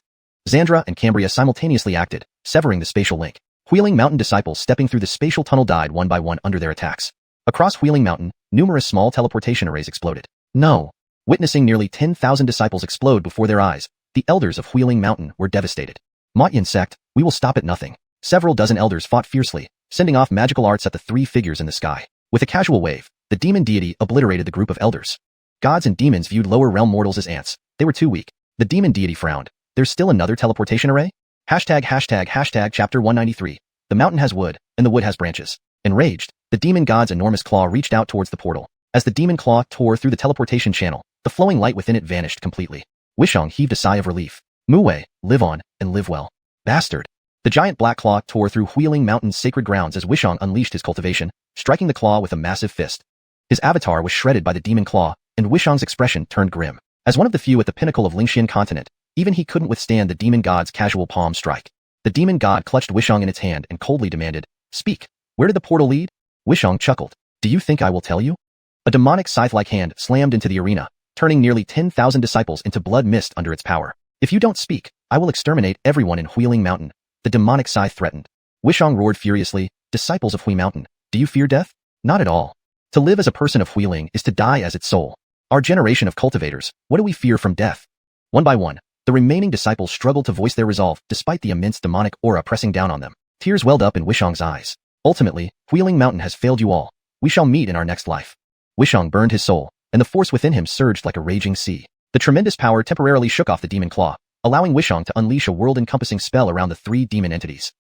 Xandra and Cambria simultaneously acted, severing the spatial link. Wheeling Mountain disciples stepping through the spatial tunnel died one by one under their attacks. Across Wheeling Mountain, numerous small teleportation arrays exploded. No. Witnessing nearly 10,000 disciples explode before their eyes, the elders of Wheeling Mountain were devastated. Matyan sect, we will stop at nothing. Several dozen elders fought fiercely, sending off magical arts at the 3 figures in the sky. With a casual wave, the demon deity obliterated the group of elders. Gods and demons viewed lower realm mortals as ants. They were too weak. The demon deity frowned. There's still another teleportation array? Hashtag chapter 193. The mountain has wood, and the wood has branches. Enraged, the demon god's enormous claw reached out towards the portal. As the demon claw tore through the teleportation channel, the flowing light within it vanished completely. Wishong heaved a sigh of relief. Muwei, live on, and live well. Bastard. The giant black claw tore through Wheeling Mountain's sacred grounds as Wishong unleashed his cultivation, striking the claw with a massive fist. His avatar was shredded by the demon claw, and Wishong's expression turned grim. As one of the few at the pinnacle of Lingxian continent, even he couldn't withstand the demon god's casual palm strike. The demon god clutched Wishong in its hand and coldly demanded, Speak. Where did the portal lead? Wishong chuckled. Do you think I will tell you? A demonic scythe-like hand slammed into the arena, turning nearly 10,000 disciples into blood mist under its power. If you don't speak, I will exterminate everyone in Huiling Mountain, the demonic scythe threatened. Wishang roared furiously, disciples of Hui Mountain, do you fear death? Not at all. To live as a person of Huiling is to die as its soul. Our generation of cultivators, what do we fear from death? One by one, the remaining disciples struggled to voice their resolve despite the immense demonic aura pressing down on them. Tears welled up in Wishang's eyes. Ultimately, Huiling Mountain has failed you all. We shall meet in our next life. Wishang burned his soul, and the force within him surged like a raging sea. The tremendous power temporarily shook off the demon claw, allowing Wishang to unleash a world-encompassing spell around the 3 demon entities.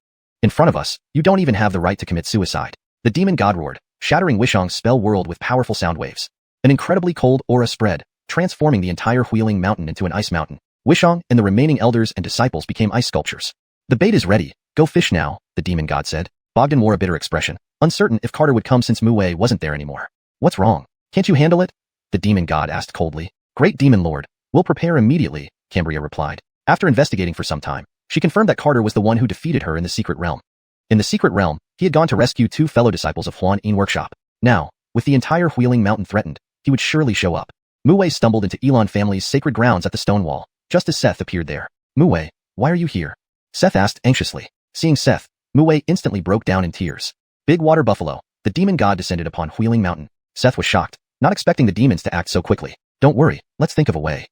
In front of us, you don't even have the right to commit suicide. The demon god roared, shattering Wishang's spell world with powerful sound waves. An incredibly cold aura spread, transforming the entire Huiling Mountain into an ice mountain. Wishang and the remaining elders and disciples became ice sculptures. The bait is ready. Go fish now, the demon god said. Bogdan wore a bitter expression, uncertain if Carter would come since Muwei wasn't there anymore. What's wrong? Can't you handle it? The demon god asked coldly. Great demon lord, we'll prepare immediately, Cambria replied. After investigating for some time, she confirmed that Carter was the one who defeated her in the secret realm. In the secret realm, he had gone to rescue 2 fellow disciples of Huan Yin Workshop. Now, with the entire Huiling Mountain threatened, he would surely show up. Muwei stumbled into Elon family's sacred grounds at the stone wall, just as Seth appeared there. Muwei, why are you here? Seth asked anxiously. Seeing Seth, Muwei instantly broke down in tears. Big Water Buffalo, the demon god descended upon Huiling Mountain. Seth was shocked, not expecting the demons to act so quickly. Don't worry, let's think of a way.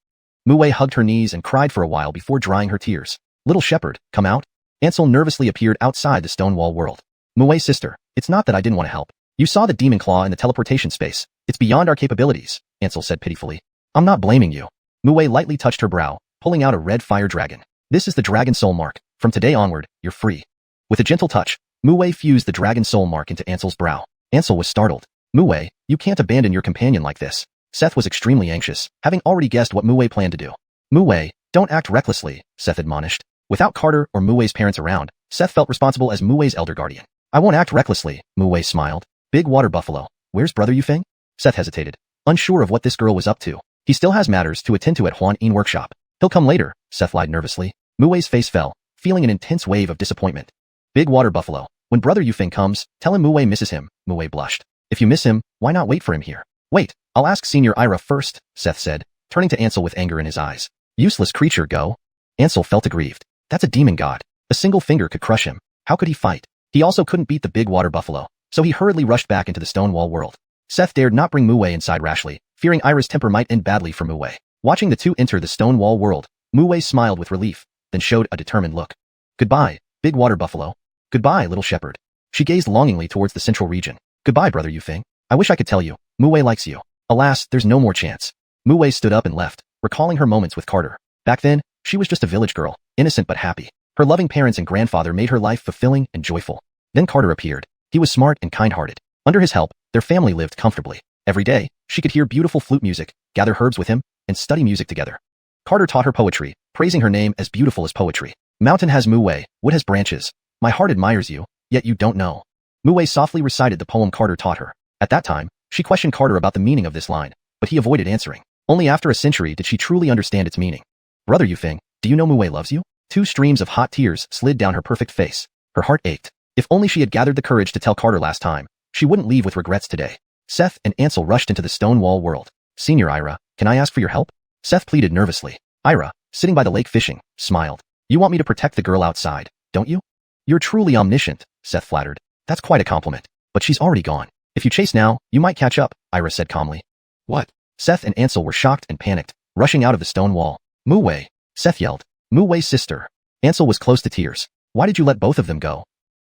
Muwei hugged her knees and cried for a while before drying her tears. Little shepherd, come out. Ansel nervously appeared outside the stone wall world. Muwei's sister, it's not that I didn't want to help. You saw the demon claw in the teleportation space. It's beyond our capabilities, Ansel said pitifully. I'm not blaming you. Muwei lightly touched her brow, pulling out a red fire dragon. This is the dragon soul mark. From today onward, you're free. With a gentle touch, Muwei fused the dragon soul mark into Ansel's brow. Ansel was startled. Muwei, you can't abandon your companion like this. Seth was extremely anxious, having already guessed what Muwei planned to do. Muwei, don't act recklessly, Seth admonished. Without Carter or Muwei's parents around, Seth felt responsible as Muwei's elder guardian. I won't act recklessly, Muwei smiled. Big Water Buffalo, where's Brother Yufeng? Seth hesitated, unsure of what this girl was up to. He still has matters to attend to at Huan Yin Workshop. He'll come later, Seth lied nervously. Muwei's face fell, feeling an intense wave of disappointment. Big Water Buffalo, when Brother Yufeng comes, tell him Muwei misses him, Muwei blushed. If you miss him, why not wait for him here? Wait, I'll ask Senior Ira first, Seth said, turning to Ansel with anger in his eyes. Useless creature, go. Ansel felt aggrieved. That's a demon god. A single finger could crush him. How could he fight? He also couldn't beat the Big Water Buffalo, so he hurriedly rushed back into the Stonewall world. Seth dared not bring Muwei inside rashly, fearing Ira's temper might end badly for Muwei. Watching the two enter the Stonewall world, Muwei smiled with relief, then showed a determined look. Goodbye, Big Water Buffalo. Goodbye, little shepherd. She gazed longingly towards the central region. Goodbye, Brother Yufeng. I wish I could tell you, Muwei likes you. Alas, there's no more chance. Muwei stood up and left, recalling her moments with Carter. Back then, she was just a village girl, innocent but happy. Her loving parents and grandfather made her life fulfilling and joyful. Then Carter appeared. He was smart and kind-hearted. Under his help, their family lived comfortably. Every day, she could hear beautiful flute music, gather herbs with him, and study music together. Carter taught her poetry, praising her name as beautiful as poetry. Mountain has Muwei, wood has branches. My heart admires you, yet you don't know. Muwei softly recited the poem Carter taught her. At that time, she questioned Carter about the meaning of this line, but he avoided answering. Only after a century did she truly understand its meaning. Brother Yufeng, do you know Muwei loves you? 2 streams of hot tears slid down her perfect face. Her heart ached. If only she had gathered the courage to tell Carter last time, she wouldn't leave with regrets today. Seth and Ansel rushed into the Stonewall world. Senior Ira, can I ask for your help? Seth pleaded nervously. Ira, sitting by the lake fishing, smiled. You want me to protect the girl outside, don't you? You're truly omniscient, Seth flattered. That's quite a compliment. But she's already gone. If you chase now, you might catch up, Ira said calmly. What? Seth and Ansel were shocked and panicked, rushing out of the stone wall. Muwei, Seth yelled. Muwei's sister. Ansel was close to tears. Why did you let both of them go?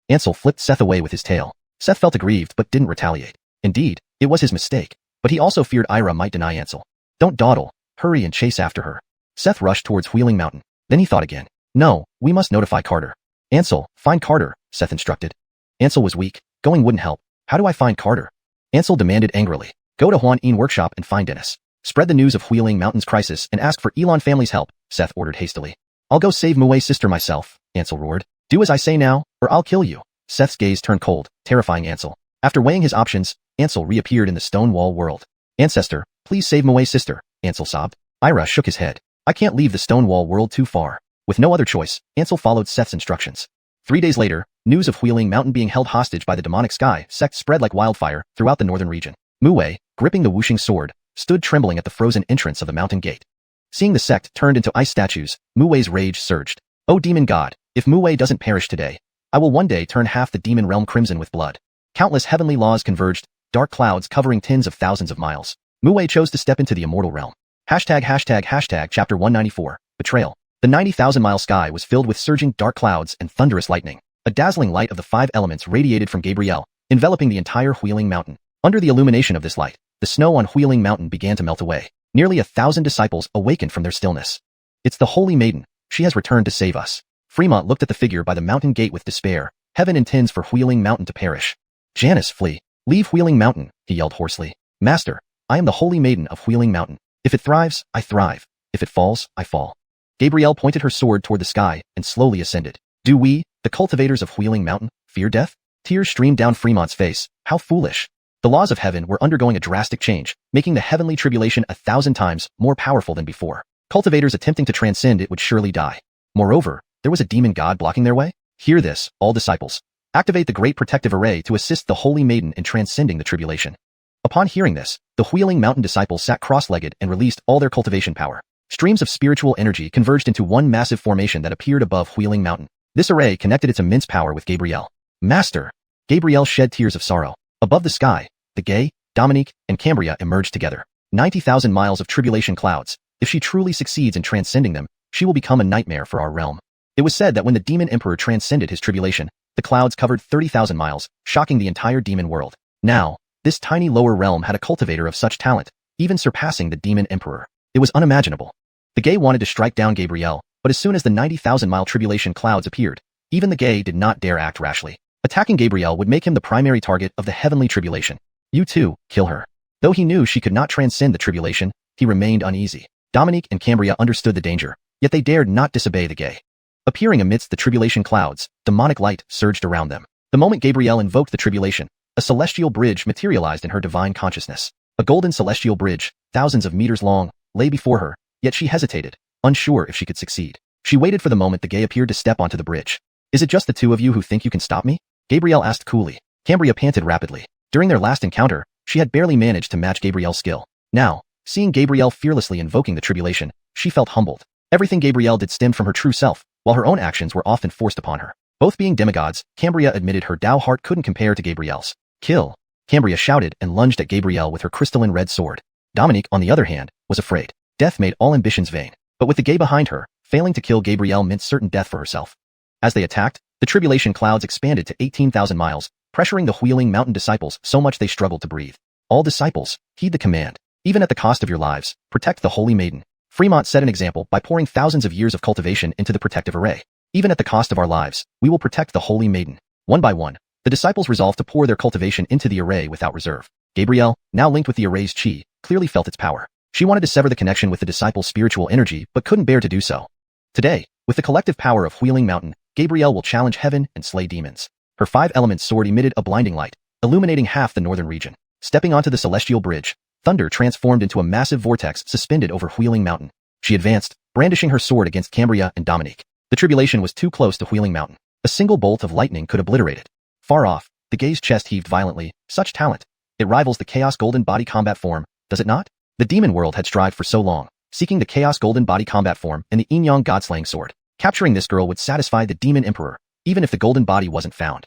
Ansel flipped Seth away with his tail. Seth felt aggrieved but didn't retaliate. Indeed, it was his mistake, but he also feared Ira might deny Ansel. Don't dawdle, hurry and chase after her. Seth rushed towards Wheeling Mountain. Then he thought again. No, we must notify Carter. Ansel, find Carter, Seth instructed. Ansel was weak. Going wouldn't help. How do I find Carter? Ansel demanded angrily. Go to Huan Yin Workshop and find Dennis. Spread the news of Wheeling Mountain's crisis and ask for Elon family's help, Seth ordered hastily. I'll go save Muwei's sister myself, Ansel roared. Do as I say now, or I'll kill you. Seth's gaze turned cold, terrifying Ansel. After weighing his options, Ansel reappeared in the Stonewall world. Ancestor, please save Muwei's sister, Ansel sobbed. Ira shook his head. I can't leave the Stonewall world too far. With no other choice, Ansel followed Seth's instructions. 3 days later, news of Wheeling Mountain being held hostage by the demonic sky sect spread like wildfire throughout the northern region. Mu Wei, gripping the whooshing sword, stood trembling at the frozen entrance of the mountain gate. Seeing the sect turned into ice statues, Mu Wei's rage surged. "O demon god, if Mu Wei doesn't perish today, I will one day turn half the demon realm crimson with blood." Countless heavenly laws converged, dark clouds covering tens of thousands of miles. Mu Wei chose to step into the immortal realm. Chapter 194, Betrayal. The 90,000-mile sky was filled with surging dark clouds and thunderous lightning. A dazzling light of the 5 elements radiated from Gabriel, enveloping the entire Wheeling Mountain. Under the illumination of this light, the snow on Wheeling Mountain began to melt away. Nearly 1,000 disciples awakened from their stillness. "It's the Holy Maiden. She has returned to save us." Fremont looked at the figure by the mountain gate with despair. "Heaven intends for Wheeling Mountain to perish." "Janus, flee. Leave Wheeling Mountain," he yelled hoarsely. "Master, I am the Holy Maiden of Wheeling Mountain. If it thrives, I thrive. If it falls, I fall." Gabrielle pointed her sword toward the sky and slowly ascended. "Do we, the cultivators of Wheeling Mountain, fear death?" Tears streamed down Fremont's face. How foolish. The laws of heaven were undergoing a drastic change, making the heavenly tribulation 1,000 times more powerful than before. Cultivators attempting to transcend it would surely die. Moreover, there was a demon god blocking their way. Hear this, all disciples. Activate the Great Protective Array to assist the Holy Maiden in transcending the tribulation. Upon hearing this, the Wheeling Mountain disciples sat cross-legged and released all their cultivation power. Streams of spiritual energy converged into one massive formation that appeared above Wheeling Mountain. This array connected its immense power with Gabrielle. "Master!" Gabrielle shed tears of sorrow. Above the sky, the Gay, Dominique, and Cambria emerged together. 90,000 miles of tribulation clouds. If she truly succeeds in transcending them, she will become a nightmare for our realm. It was said that when the demon emperor transcended his tribulation, the clouds covered 30,000 miles, shocking the entire demon world. Now, this tiny lower realm had a cultivator of such talent, even surpassing the demon emperor. It was unimaginable. The Gay wanted to strike down Gabrielle, but as soon as the 90,000-mile tribulation clouds appeared, even the Gay did not dare act rashly. Attacking Gabrielle would make him the primary target of the heavenly tribulation. "You too, kill her." Though he knew she could not transcend the tribulation, he remained uneasy. Dominique and Cambria understood the danger, yet they dared not disobey the Gay. Appearing amidst the tribulation clouds, demonic light surged around them. The moment Gabrielle invoked the tribulation, a celestial bridge materialized in her divine consciousness. A golden celestial bridge, thousands of meters long, lay before her, yet she hesitated, unsure if she could succeed. She waited for the moment the Gay appeared to step onto the bridge. "Is it just the two of you who think you can stop me?" Gabrielle asked coolly. Cambria panted rapidly. During their last encounter, she had barely managed to match Gabrielle's skill. Now, seeing Gabrielle fearlessly invoking the tribulation, she felt humbled. Everything Gabrielle did stemmed from her true self, while her own actions were often forced upon her. Both being demigods, Cambria admitted her Tao heart couldn't compare to Gabrielle's. "Kill!" Cambria shouted and lunged at Gabrielle with her crystalline red sword. Dominique, on the other hand, was afraid. Death made all ambitions vain. But with the Gay behind her, failing to kill Gabrielle meant certain death for herself. As they attacked, the tribulation clouds expanded to 18,000 miles, pressuring the Wheeling Mountain disciples so much they struggled to breathe. "All disciples, heed the command. Even at the cost of your lives, protect the Holy Maiden." Fremont set an example by pouring thousands of years of cultivation into the protective array. "Even at the cost of our lives, we will protect the Holy Maiden." One by one, the disciples resolved to pour their cultivation into the array without reserve. Gabrielle, now linked with the array's chi, clearly felt its power. She wanted to sever the connection with the disciples' spiritual energy but couldn't bear to do so. Today, with the collective power of Wheeling Mountain, Gabrielle will challenge heaven and slay demons. Her 5-element sword emitted a blinding light, illuminating half the northern region. Stepping onto the celestial bridge, thunder transformed into a massive vortex suspended over Wheeling Mountain. She advanced, brandishing her sword against Cambria and Dominique. The tribulation was too close to Wheeling Mountain. A single bolt of lightning could obliterate it. Far off, the Gay's chest heaved violently. Such talent. It rivals the Chaos Golden Body combat form, does it not? The demon world had strived for so long, seeking the Chaos Golden Body combat form and the Yin-Yang God-slaying sword. Capturing this girl would satisfy the demon emperor, even if the golden body wasn't found.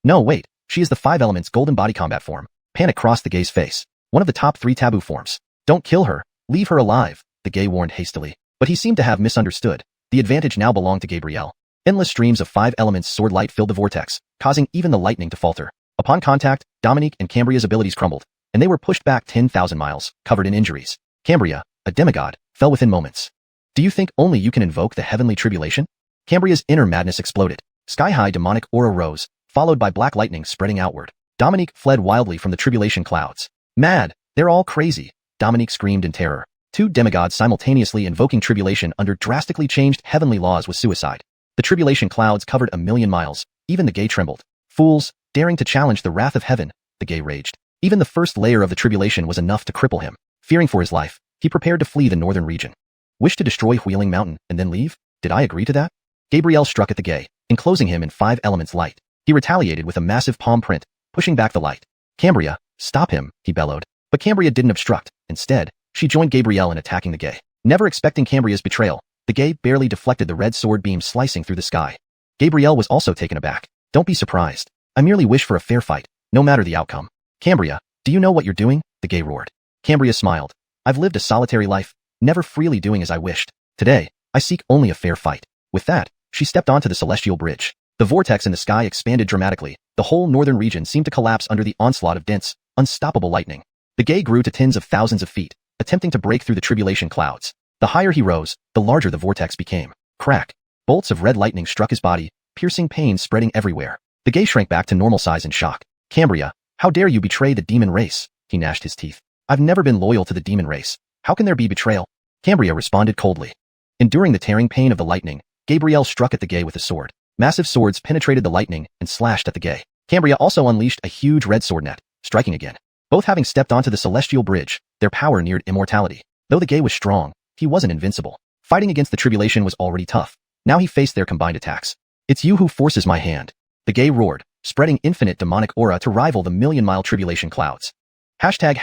No, wait, she is the 5 elements golden body combat form. Panic crossed the Gay's face. One of the top 3 taboo forms. "Don't kill her, leave her alive," the Gay warned hastily. But he seemed to have misunderstood. The advantage now belonged to Gabrielle. Endless streams of 5 elements sword light filled the vortex, causing even the lightning to falter. Upon contact, Dominique and Cambria's abilities crumbled, and they were pushed back 10,000 miles, covered in injuries. Cambria, a demigod, fell within moments. "Do you think only you can invoke the heavenly tribulation?" Cambria's inner madness exploded. Sky-high demonic aura rose, followed by black lightning spreading outward. Dominique fled wildly from the tribulation clouds. "Mad! They're all crazy!" Dominique screamed in terror. 2 demigods simultaneously invoking tribulation under drastically changed heavenly laws was suicide. The tribulation clouds covered 1,000,000 miles. Even the Gay trembled. "Fools, daring to challenge the wrath of heaven," the Gay raged. Even the first layer of the tribulation was enough to cripple him. Fearing for his life, he prepared to flee the northern region. "Wish to destroy Wheeling Mountain and then leave? Did I agree to that?" Gabrielle struck at the Gay. enclosing him in 5 elements light. He retaliated with a massive palm print, pushing back the light. Cambria, stop him, he bellowed. But Cambria didn't obstruct. Instead, she joined Gabrielle in attacking the Gay. Never expecting Cambria's betrayal, the Gay barely deflected the red sword beam slicing through the sky. Gabrielle was also taken aback. Don't be surprised. I merely wish for a fair fight, no matter the outcome. Cambria, do you know what you're doing? The Gay roared. Cambria smiled. I've lived a solitary life, never freely doing as I wished. Today, I seek only a fair fight. With that, she stepped onto the celestial bridge. The vortex in the sky expanded dramatically. The whole northern region seemed to collapse under the onslaught of dense, unstoppable lightning. The Gay grew to tens of thousands of feet, attempting to break through the tribulation clouds. The higher he rose, the larger the vortex became. Crack! Bolts of red lightning struck his body, piercing pain spreading everywhere. The Gay shrank back to normal size in shock. Cambria, how dare you betray the demon race? He gnashed his teeth. I've never been loyal to the demon race. How can there be betrayal? Cambria responded coldly. Enduring the tearing pain of the lightning, Gabrielle struck at the Gay with a sword. Massive swords penetrated the lightning and slashed at the Gay. Cambria also unleashed a huge red sword net, striking again. Both having stepped onto the celestial bridge, their power neared immortality. Though the Gay was strong, he wasn't invincible. Fighting against the Tribulation was already tough. Now he faced their combined attacks. It's you who forces my hand. The Gay roared, spreading infinite demonic aura to rival the million-mile Tribulation clouds. Hashtag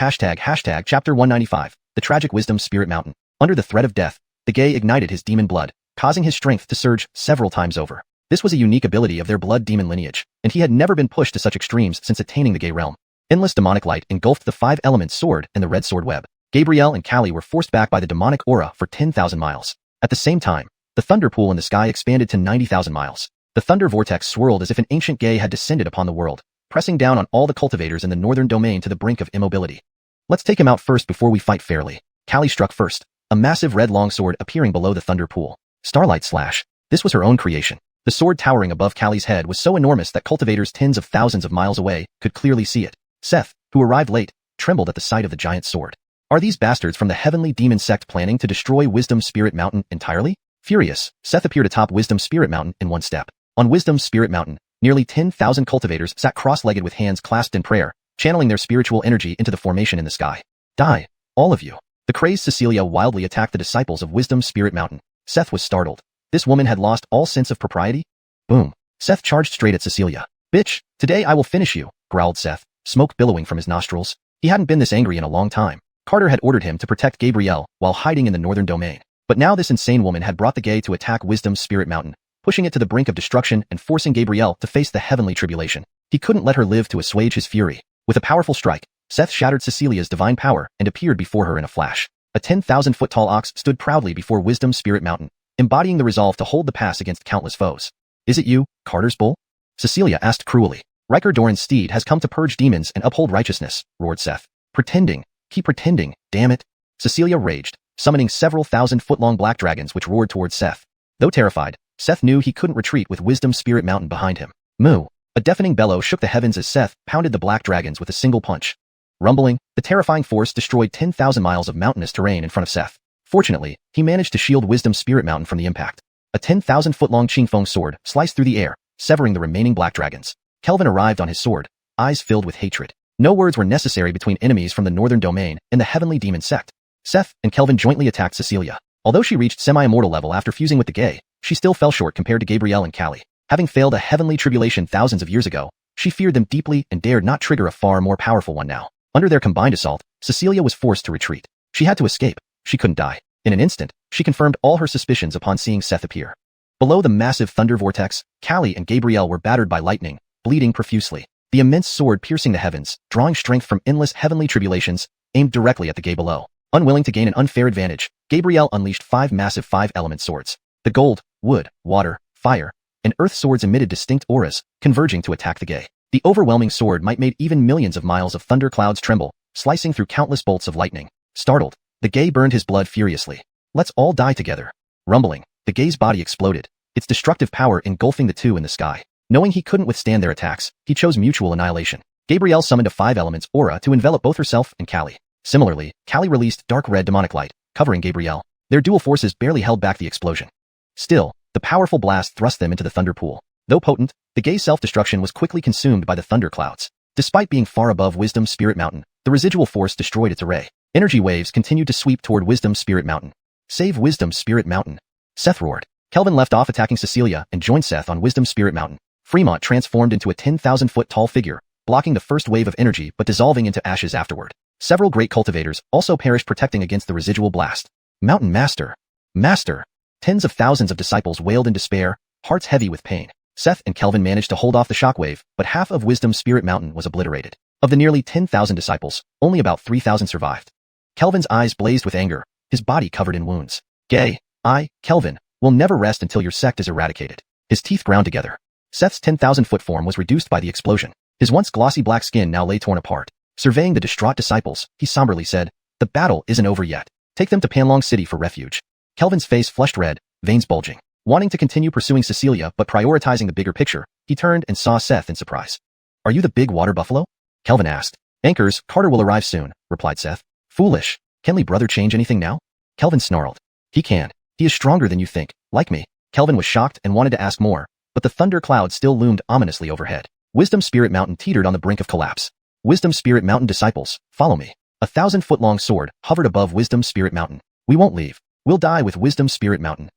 Chapter 195, The Tragic Wisdom Spirit Mountain. Under the threat of death, the Gay ignited his demon blood, causing his strength to surge several times over. This was a unique ability of their blood demon lineage, and he had never been pushed to such extremes since attaining the Gay realm. Endless demonic light engulfed the 5-element sword and the red sword web. Gabrielle and Callie were forced back by the demonic aura for 10,000 miles. At the same time, the thunder pool in the sky expanded to 90,000 miles. The thunder vortex swirled as if an ancient Gay had descended upon the world, pressing down on all the cultivators in the northern domain to the brink of immobility. Let's take him out first before we fight fairly. Callie struck first, a massive red longsword appearing below the thunder pool. Starlight Slash. This was her own creation. The sword towering above Callie's head was so enormous that cultivators tens of thousands of miles away could clearly see it. Seth, who arrived late, trembled at the sight of the giant sword. Are these bastards from the heavenly demon sect planning to destroy Wisdom Spirit Mountain entirely? Furious, Seth appeared atop Wisdom Spirit Mountain in one step. On Wisdom Spirit Mountain, nearly 10,000 cultivators sat cross-legged with hands clasped in prayer, channeling their spiritual energy into the formation in the sky. Die, all of you. The crazed Cecilia wildly attacked the disciples of Wisdom Spirit Mountain. Seth was startled. This woman had lost all sense of propriety? Boom. Seth charged straight at Cecilia. Bitch, today I will finish you, growled Seth, smoke billowing from his nostrils. He hadn't been this angry in a long time. Carter had ordered him to protect Gabrielle while hiding in the northern domain. But now this insane woman had brought the Gay to attack Wisdom Spirit Mountain, pushing it to the brink of destruction and forcing Gabrielle to face the heavenly tribulation. He couldn't let her live to assuage his fury. With a powerful strike, Seth shattered Cecilia's divine power and appeared before her in a flash. A 10,000-foot-tall ox stood proudly before Wisdom Spirit Mountain, embodying the resolve to hold the pass against countless foes. Is it you, Carter's bull? Cecilia asked cruelly. Riker Doran's steed has come to purge demons and uphold righteousness, roared Seth. Pretending. Keep pretending, damn it. Cecilia raged, summoning several 1,000-foot-long black dragons which roared towards Seth. Though terrified, Seth knew he couldn't retreat with Wisdom Spirit Mountain behind him. Moo. A deafening bellow shook the heavens as Seth pounded the black dragons with a single punch. Rumbling, the terrifying force destroyed 10,000 miles of mountainous terrain in front of Seth. Fortunately, he managed to shield Wisdom Spirit Mountain from the impact. A 10,000-foot-long Qingfeng sword sliced through the air, severing the remaining black dragons. Kelvin arrived on his sword, eyes filled with hatred. No words were necessary between enemies from the northern domain and the heavenly demon sect. Seth and Kelvin jointly attacked Cecilia. Although she reached semi-immortal level after fusing with the Gay, she still fell short compared to Gabrielle and Callie. Having failed a heavenly tribulation thousands of years ago, she feared them deeply and dared not trigger a far more powerful one now. Under their combined assault, Cecilia was forced to retreat. She had to escape. She couldn't die. In an instant, she confirmed all her suspicions upon seeing Seth appear. Below the massive thunder vortex, Callie and Gabrielle were battered by lightning, bleeding profusely. The immense sword piercing the heavens, drawing strength from endless heavenly tribulations, aimed directly at the Gay below. Unwilling to gain an unfair advantage, Gabrielle unleashed 5 massive 5-element swords. The gold, wood, water, fire, and earth swords emitted distinct auras, converging to attack the Gay. The overwhelming sword might made even millions of miles of thunder clouds tremble, slicing through countless bolts of lightning. Startled, the Gay burned his blood furiously. Let's all die together. Rumbling, the Gay's body exploded, its destructive power engulfing the two in the sky. Knowing he couldn't withstand their attacks, he chose mutual annihilation. Gabrielle summoned a 5-elements aura to envelop both herself and Callie. Similarly, Callie released dark red demonic light, covering Gabrielle. Their dual forces barely held back the explosion. Still, the powerful blast thrust them into the thunder pool. Though potent, the Gay's self-destruction was quickly consumed by the thunder clouds. Despite being far above Wisdom Spirit Mountain, the residual force destroyed its array. Energy waves continued to sweep toward Wisdom Spirit Mountain. Save Wisdom Spirit Mountain. Seth roared. Kelvin left off attacking Xianxia and joined Seth on Wisdom Spirit Mountain. Fremont transformed into a 10,000-foot tall figure, blocking the first wave of energy but dissolving into ashes afterward. Several great cultivators also perished protecting against the residual blast. Mountain Master! Master! Tens of thousands of disciples wailed in despair, hearts heavy with pain. Seth and Kelvin managed to hold off the shockwave, but half of Wisdom Spirit Mountain was obliterated. Of the nearly 10,000 disciples, only about 3,000 survived. Kelvin's eyes blazed with anger, his body covered in wounds. Kelvin, will never rest until your sect is eradicated. His teeth ground together. Seth's 10,000-foot form was reduced by the explosion. His once glossy black skin now lay torn apart. Surveying the distraught disciples, he somberly said, "The battle isn't over yet. Take them to Panlong City for refuge." Kelvin's face flushed red, veins bulging. Wanting to continue pursuing Xianxia but prioritizing the bigger picture, he turned and saw Seth in surprise. "Are you the big water buffalo?" Kelvin asked. "Anchors, Carter will arrive soon," replied Seth. "Foolish. Can Lee brother change anything now?" Kelvin snarled. "He can. He is stronger than you think, like me." Kelvin was shocked and wanted to ask more, but the thunder cloud still loomed ominously overhead. Wisdom Spirit Mountain teetered on the brink of collapse. Wisdom Spirit Mountain disciples, follow me. A 1,000-foot-long sword hovered above Wisdom Spirit Mountain. "We won't leave. We'll die with Wisdom Spirit Mountain."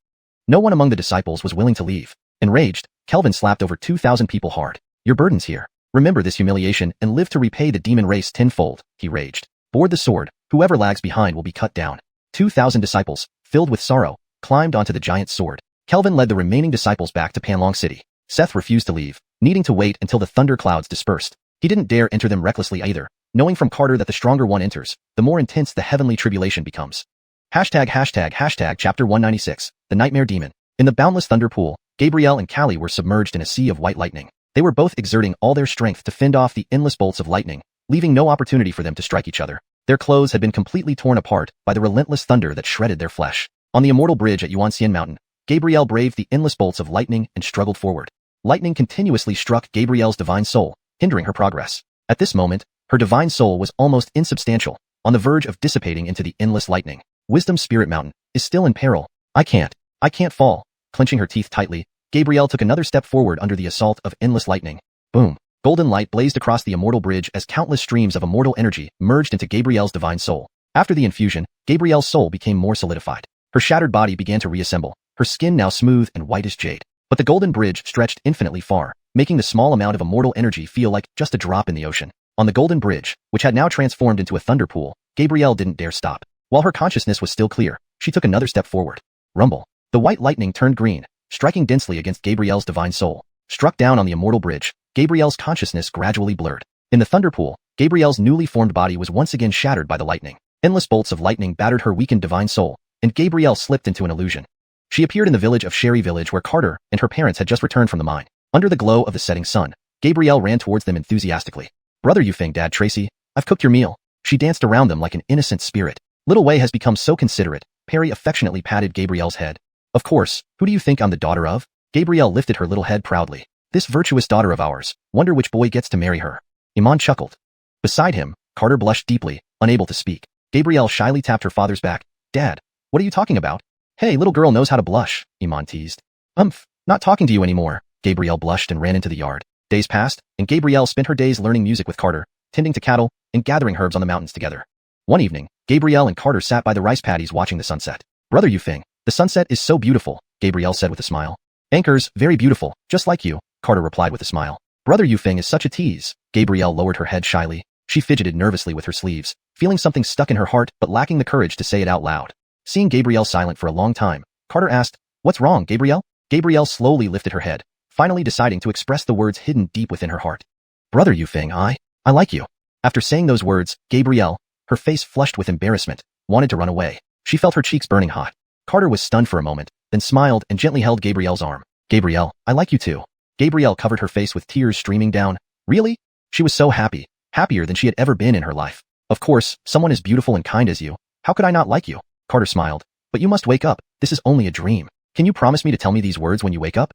No one among the disciples was willing to leave. Enraged, Kelvin slapped over 2,000 people hard. "Your burden's here. Remember this humiliation and live to repay the demon race tenfold," he raged. "Board the sword. Whoever lags behind will be cut down." 2,000 disciples, filled with sorrow, climbed onto the giant sword. Kelvin led the remaining disciples back to Panlong City. Seth refused to leave, needing to wait until the thunder clouds dispersed. He didn't dare enter them recklessly either, knowing from Carter that the stronger one enters, the more intense the heavenly tribulation becomes. Chapter 196, The Nightmare Demon. In the boundless thunder pool, Gabriel and Callie were submerged in a sea of white lightning. They were both exerting all their strength to fend off the endless bolts of lightning, leaving no opportunity for them to strike each other. Their clothes had been completely torn apart by the relentless thunder that shredded their flesh. On the immortal bridge at Xianxia Mountain, Gabriel braved the endless bolts of lightning and struggled forward. Lightning continuously struck Gabriel's divine soul, hindering her progress. At this moment, her divine soul was almost insubstantial, on the verge of dissipating into the endless lightning. Wisdom Spirit Mountain is still in peril. I can't fall." Clenching her teeth tightly, Gabriel took another step forward under the assault of endless lightning. Boom! Golden light blazed across the immortal bridge as countless streams of immortal energy merged into Gabriel's divine soul. After the infusion, Gabriel's soul became more solidified. Her shattered body began to reassemble, her skin now smooth and white as jade. But the golden bridge stretched infinitely far, making the small amount of immortal energy feel like just a drop in the ocean. On the golden bridge, which had now transformed into a thunder pool, Gabriel didn't dare stop. While her consciousness was still clear, she took another step forward. Rumble. The white lightning turned green, striking densely against Gabriel's divine soul. Struck down on the immortal bridge, Gabriel's consciousness gradually blurred. In the thunder pool, Gabriel's newly formed body was once again shattered by the lightning. Endless bolts of lightning battered her weakened divine soul, and Gabriel slipped into an illusion. She appeared in the village of Sherry Village where Carter and her parents had just returned from the mine. Under the glow of the setting sun, Gabriel ran towards them enthusiastically. "Brother Yufeng, Dad Tracy, I've cooked your meal." She danced around them like an innocent spirit. "Little Wei has become so considerate," Perry affectionately patted Gabriel's head. "Of course, who do you think I'm the daughter of?" Gabriel lifted her little head proudly. "This virtuous daughter of ours, wonder which boy gets to marry her." Iman chuckled. Beside him, Carter blushed deeply, unable to speak. Gabriel shyly tapped her father's back. "Dad, what are you talking about?" "Hey, little girl knows how to blush," Iman teased. Not talking to you anymore." Gabriel blushed and ran into the yard. Days passed, and Gabriel spent her days learning music with Carter, tending to cattle, and gathering herbs on the mountains together. One evening, Gabriel and Carter sat by the rice paddies watching the sunset. "Brother Yufeng, the sunset is so beautiful," Gabriel said with a smile. "Anchors, very beautiful, just like you," Carter replied with a smile. "Brother Yufeng is such a tease." Gabriel lowered her head shyly. She fidgeted nervously with her sleeves, feeling something stuck in her heart but lacking the courage to say it out loud. Seeing Gabriel silent for a long time, Carter asked, "What's wrong, Gabriel?" Gabriel slowly lifted her head, finally deciding to express the words hidden deep within her heart. "Brother Yufeng, I like you." After saying those words, Gabriel, her face flushed with embarrassment, wanted to run away. She felt her cheeks burning hot. Carter was stunned for a moment, then smiled and gently held Gabriel's arm. "Gabriel, I like you too." Gabriel covered her face with tears streaming down. Really? She was so happy, happier than she had ever been in her life. "Of course, someone as beautiful and kind as you. How could I not like you?" Carter smiled. "But you must wake up. This is only a dream. Can you promise me to tell me these words when you wake up?"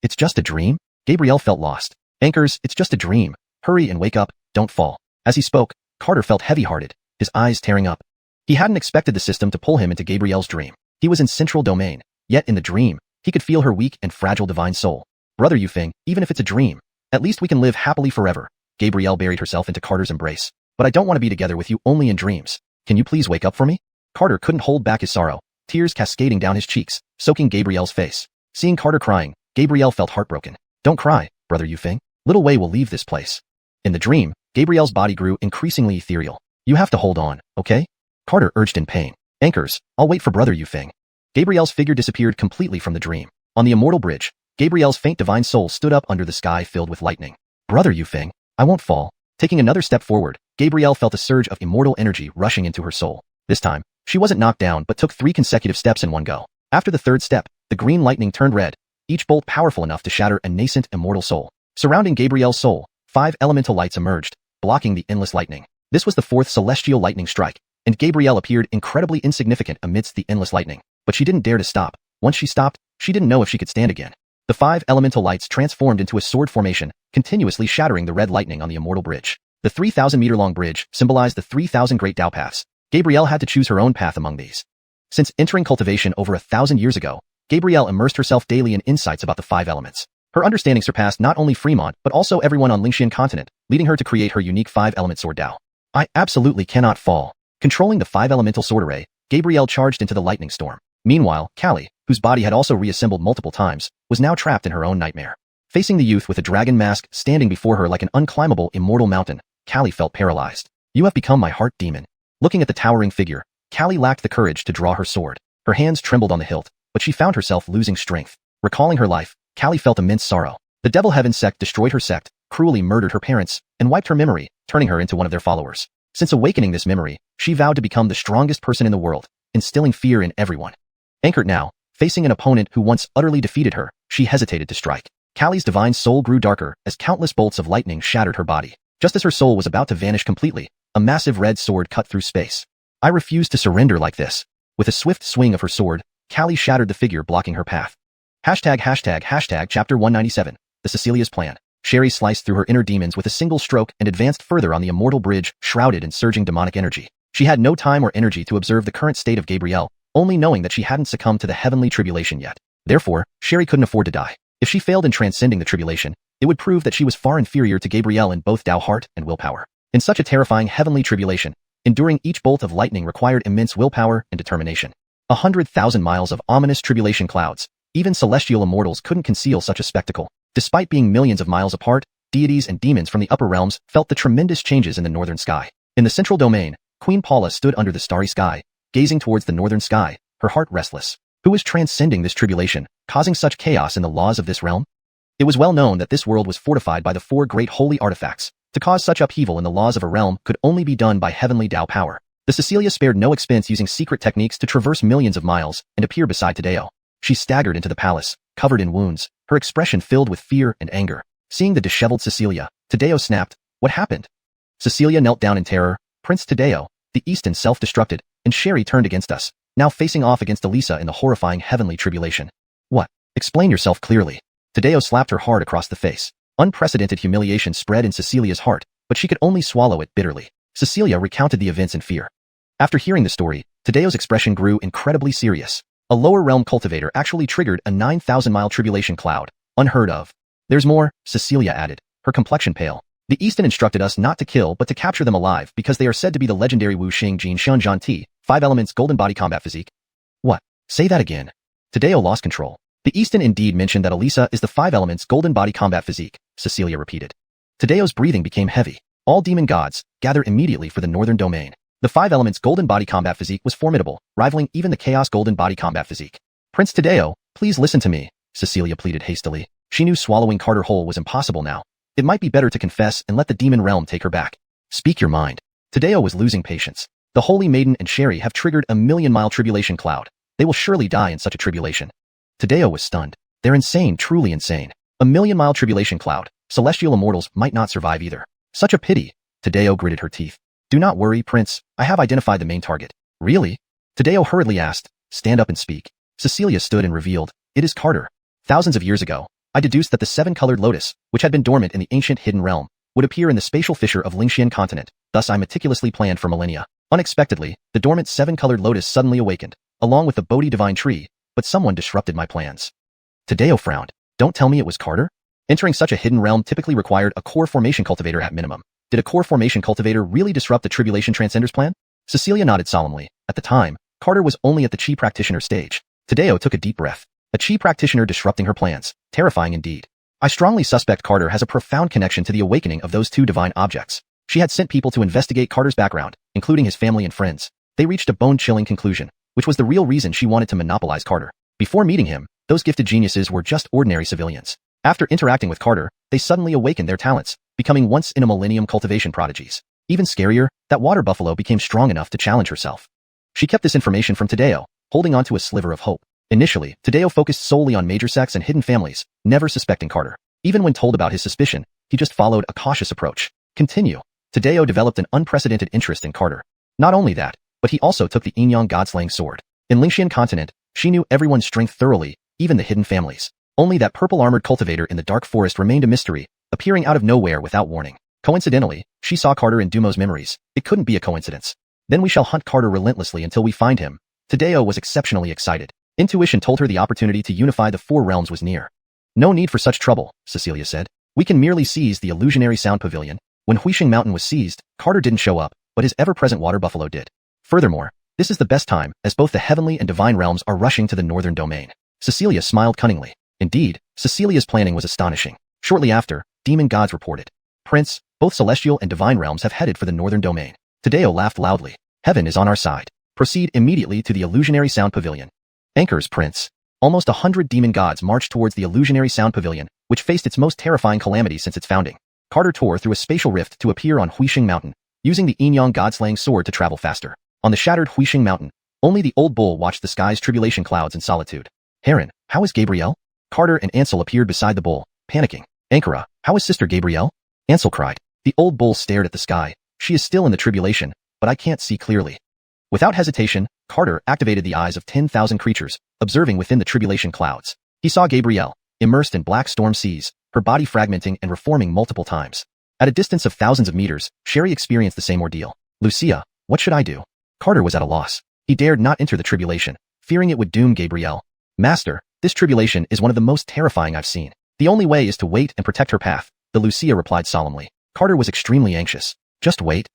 "It's just a dream?" Gabriel felt lost. "Anchors, it's just a dream. Hurry and wake up, don't fall." As he spoke, Carter felt heavy-hearted, his eyes tearing up. He hadn't expected the system to pull him into Gabriel's dream. He was in Central Domain, yet in the dream, he could feel her weak and fragile divine soul. "Brother Yufeng, even if it's a dream, at least we can live happily forever." Gabriel buried herself into Carter's embrace. "But I don't want to be together with you only in dreams. Can you please wake up for me?" Carter couldn't hold back his sorrow, tears cascading down his cheeks, soaking Gabriel's face. Seeing Carter crying, Gabrielle felt heartbroken. Don't cry, brother Yufeng. Little Wei will leave this place. In the dream, Gabrielle's body grew increasingly ethereal. You have to hold on, okay? Carter urged in pain. Anchors, I'll wait for brother Yufeng. Gabrielle's figure disappeared completely from the dream. On the immortal bridge, Gabrielle's faint divine soul stood up under the sky filled with lightning. Brother Yufeng, I won't fall. Taking another step forward, Gabrielle felt a surge of immortal energy rushing into her soul. This time, she wasn't knocked down but took 3 consecutive steps in one go. After the third step, the green lightning turned red, each bolt powerful enough to shatter a nascent immortal soul. Surrounding Gabrielle's soul, 5 elemental lights emerged, blocking the endless lightning. This was the 4th celestial lightning strike, and Gabrielle appeared incredibly insignificant amidst the endless lightning. But she didn't dare to stop. Once she stopped, she didn't know if she could stand again. The 5 elemental lights transformed into a sword formation, continuously shattering the red lightning on the immortal bridge. The 3,000-meter-long bridge symbolized the 3,000 great Dao paths. Gabrielle had to choose her own path among these. Since entering cultivation over 1,000 years ago, Gabrielle immersed herself daily in insights about the 5 elements. Her understanding surpassed not only Fremont but also everyone on Lingshan continent, leading her to create her unique 5-element sword Dao. I absolutely cannot fall. Controlling the 5-elemental sword array, Gabrielle charged into the lightning storm. Meanwhile, Callie, whose body had also reassembled multiple times, was now trapped in her own nightmare. Facing the youth with a dragon mask standing before her like an unclimbable immortal mountain, Callie felt paralyzed. You have become my heart demon. Looking at the towering figure, Callie lacked the courage to draw her sword. Her hands trembled on the hilt, but she found herself losing strength. Recalling her life, Callie felt immense sorrow. The Devil Heaven sect destroyed her sect, cruelly murdered her parents, and wiped her memory, turning her into one of their followers. Since awakening this memory, she vowed to become the strongest person in the world, instilling fear in everyone. Anchored now, facing an opponent who once utterly defeated her, she hesitated to strike. Callie's divine soul grew darker as countless bolts of lightning shattered her body. Just as her soul was about to vanish completely, a massive red sword cut through space. I refuse to surrender like this. With a swift swing of her sword, Callie shattered the figure blocking her path. Chapter 197, The Cecilia's Plan. Sherry sliced through her inner demons with a single stroke and advanced further on the immortal bridge, shrouded in surging demonic energy. She had no time or energy to observe the current state of Gabrielle, only knowing that she hadn't succumbed to the heavenly tribulation yet. Therefore, Sherry couldn't afford to die. If she failed in transcending the tribulation, it would prove that she was far inferior to Gabrielle in both Dao heart and willpower. In such a terrifying heavenly tribulation, enduring each bolt of lightning required immense willpower and determination. 100,000 miles of ominous tribulation clouds. Even celestial immortals couldn't conceal such a spectacle. Despite being millions of miles apart, deities and demons from the upper realms felt the tremendous changes in the northern sky. In the central domain, Queen Paula stood under the starry sky, gazing towards the northern sky, her heart restless. Who was transcending this tribulation, causing such chaos in the laws of this realm? It was well known that this world was fortified by the 4 great holy artifacts. To cause such upheaval in the laws of a realm could only be done by heavenly Dao power. The Cecilia spared no expense using secret techniques to traverse millions of miles and appear beside Tadeo. She staggered into the palace, covered in wounds, her expression filled with fear and anger. Seeing the disheveled Cecilia, Tadeo snapped, "What happened?" Cecilia knelt down in terror. Prince Tadeo, the Easton self-destructed, and Sherry turned against us, now facing off against Elisa in the horrifying heavenly tribulation. What? Explain yourself clearly. Tadeo slapped her hard across the face. Unprecedented humiliation spread in Cecilia's heart, but she could only swallow it bitterly. Cecilia recounted the events in fear. After hearing the story, Tadeo's expression grew incredibly serious. A lower realm cultivator actually triggered a 9,000-mile tribulation cloud. Unheard of. There's more, Cecilia added, her complexion pale. The Easton instructed us not to kill but to capture them alive because they are said to be the legendary Wu Xing Jin Shun Zhan Ti, 5 elements golden body combat physique. What? Say that again. Tadeo lost control. The Easton indeed mentioned that Elisa is the 5 elements golden body combat physique, Cecilia repeated. Tadeo's breathing became heavy. All demon gods, gather immediately for the northern domain. The 5 elements golden body combat physique was formidable, rivaling even the chaos golden body combat physique. Prince Tadeo, please listen to me, Cecilia pleaded hastily. She knew swallowing Carter whole was impossible now. It might be better to confess and let the demon realm take her back. Speak your mind. Tadeo was losing patience. The Holy Maiden and Sherry have triggered a 1,000,000-mile tribulation cloud. They will surely die in such a tribulation. Tadeo was stunned. They're insane, truly insane. A 1,000,000-mile tribulation cloud. Celestial immortals might not survive either. Such a pity. Tadeo gritted her teeth. Do not worry, Prince. I have identified the main target. Really? Tadeo hurriedly asked. Stand up and speak. Cecilia stood and revealed. It is Carter. Thousands of years ago, I deduced that the 7-colored lotus, which had been dormant in the ancient hidden realm, would appear in the spatial fissure of Lingshan continent. Thus I meticulously planned for millennia. Unexpectedly, the dormant 7-colored lotus suddenly awakened, along with the Bodhi divine tree, but someone disrupted my plans. Tadeo frowned. Don't tell me it was Carter? Entering such a hidden realm typically required a core formation cultivator at minimum. Did a core formation cultivator really disrupt the Tribulation Transcender's plan? Cecilia nodded solemnly. At the time, Carter was only at the Chi practitioner stage. Tadeo took a deep breath. A chi practitioner disrupting her plans. Terrifying indeed. I strongly suspect Carter has a profound connection to the awakening of those two divine objects. She had sent people to investigate Carter's background, including his family and friends. They reached a bone-chilling conclusion, which was the real reason she wanted to monopolize Carter. Before meeting him, those gifted geniuses were just ordinary civilians. After interacting with Carter, they suddenly awakened their talents, becoming once-in-a-millennium cultivation prodigies. Even scarier, that water buffalo became strong enough to challenge herself. She kept this information from Tadeo, holding on to a sliver of hope. Initially, Tadeo focused solely on major sects and hidden families, never suspecting Carter. Even when told about his suspicion, he just followed a cautious approach. Continue. Tadeo developed an unprecedented interest in Carter. Not only that, but he also took the Inyang God-slaying sword. In Lingshan continent, she knew everyone's strength thoroughly, even the hidden families. Only that purple-armored cultivator in the dark forest remained a mystery, appearing out of nowhere without warning. Coincidentally, she saw Carter in Dumo's memories. It couldn't be a coincidence. Then we shall hunt Carter relentlessly until we find him. Tadeo was exceptionally excited. Intuition told her the opportunity to unify the four realms was near. No need for such trouble, Cecilia said. We can merely seize the illusionary sound pavilion. When Huixing Mountain was seized, Carter didn't show up, but his ever-present water buffalo did. Furthermore, this is the best time, as both the heavenly and divine realms are rushing to the northern domain. Cecilia smiled cunningly. Indeed, Cecilia's planning was astonishing. Shortly after, demon gods reported. Prince, both celestial and divine realms have headed for the northern domain. Tadeo laughed loudly. Heaven is on our side. Proceed immediately to the illusionary sound pavilion. Anchors, Prince. Almost 100 demon gods marched towards the illusionary sound pavilion, which faced its most terrifying calamity since its founding. Carter tore through a spatial rift to appear on Huixing Mountain, using the Inyang God-slaying sword to travel faster. On the shattered Huixing Mountain, only the old bull watched the sky's tribulation clouds in solitude. Heron, how is Gabrielle? Carter and Ansel appeared beside the bull, panicking. Ankara, how is Sister Gabrielle? Ansel cried. The old bull stared at the sky. She is still in the tribulation, but I can't see clearly. Without hesitation, Carter activated the eyes of 10,000 creatures, observing within the tribulation clouds. He saw Gabrielle, immersed in black storm seas, her body fragmenting and reforming multiple times. At a distance of thousands of meters, Sherry experienced the same ordeal. Lucia, what should I do? Carter was at a loss. He dared not enter the tribulation, fearing it would doom Gabrielle. Master, this tribulation is one of the most terrifying I've seen. The only way is to wait and protect her path, the Lucia replied solemnly. Carter was extremely anxious. Just wait?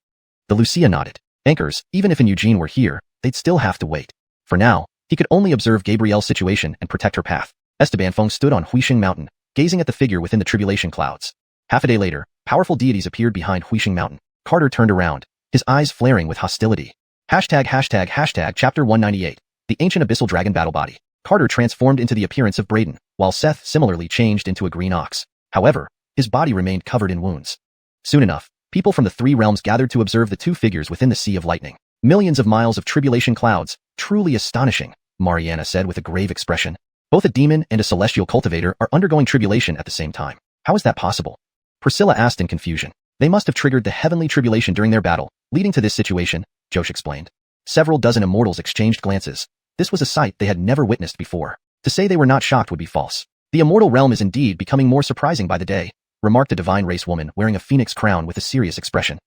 The Lucia nodded. Anchors, even if Eugene were here, they'd still have to wait. For now, he could only observe Gabrielle's situation and protect her path. Esteban Feng stood on Huixing Mountain, gazing at the figure within the tribulation clouds. Half a day later, powerful deities appeared behind Huixing Mountain. Carter turned around, his eyes flaring with hostility. Hashtag chapter 198. The ancient abyssal dragon battle body. Carter transformed into the appearance of Braden, while Seth similarly changed into a green ox. However, his body remained covered in wounds. Soon enough, people from the three realms gathered to observe the two figures within the sea of lightning. Millions of miles of tribulation clouds, truly astonishing, Mariana said with a grave expression. Both a demon and a celestial cultivator are undergoing tribulation at the same time. How is that possible? Priscilla asked in confusion. They must have triggered the heavenly tribulation during their battle, leading to this situation, Josh explained. Several dozen immortals exchanged glances. This was a sight they had never witnessed before. To say they were not shocked would be false. The immortal realm is indeed becoming more surprising by the day, remarked a divine race woman wearing a phoenix crown with a serious expression.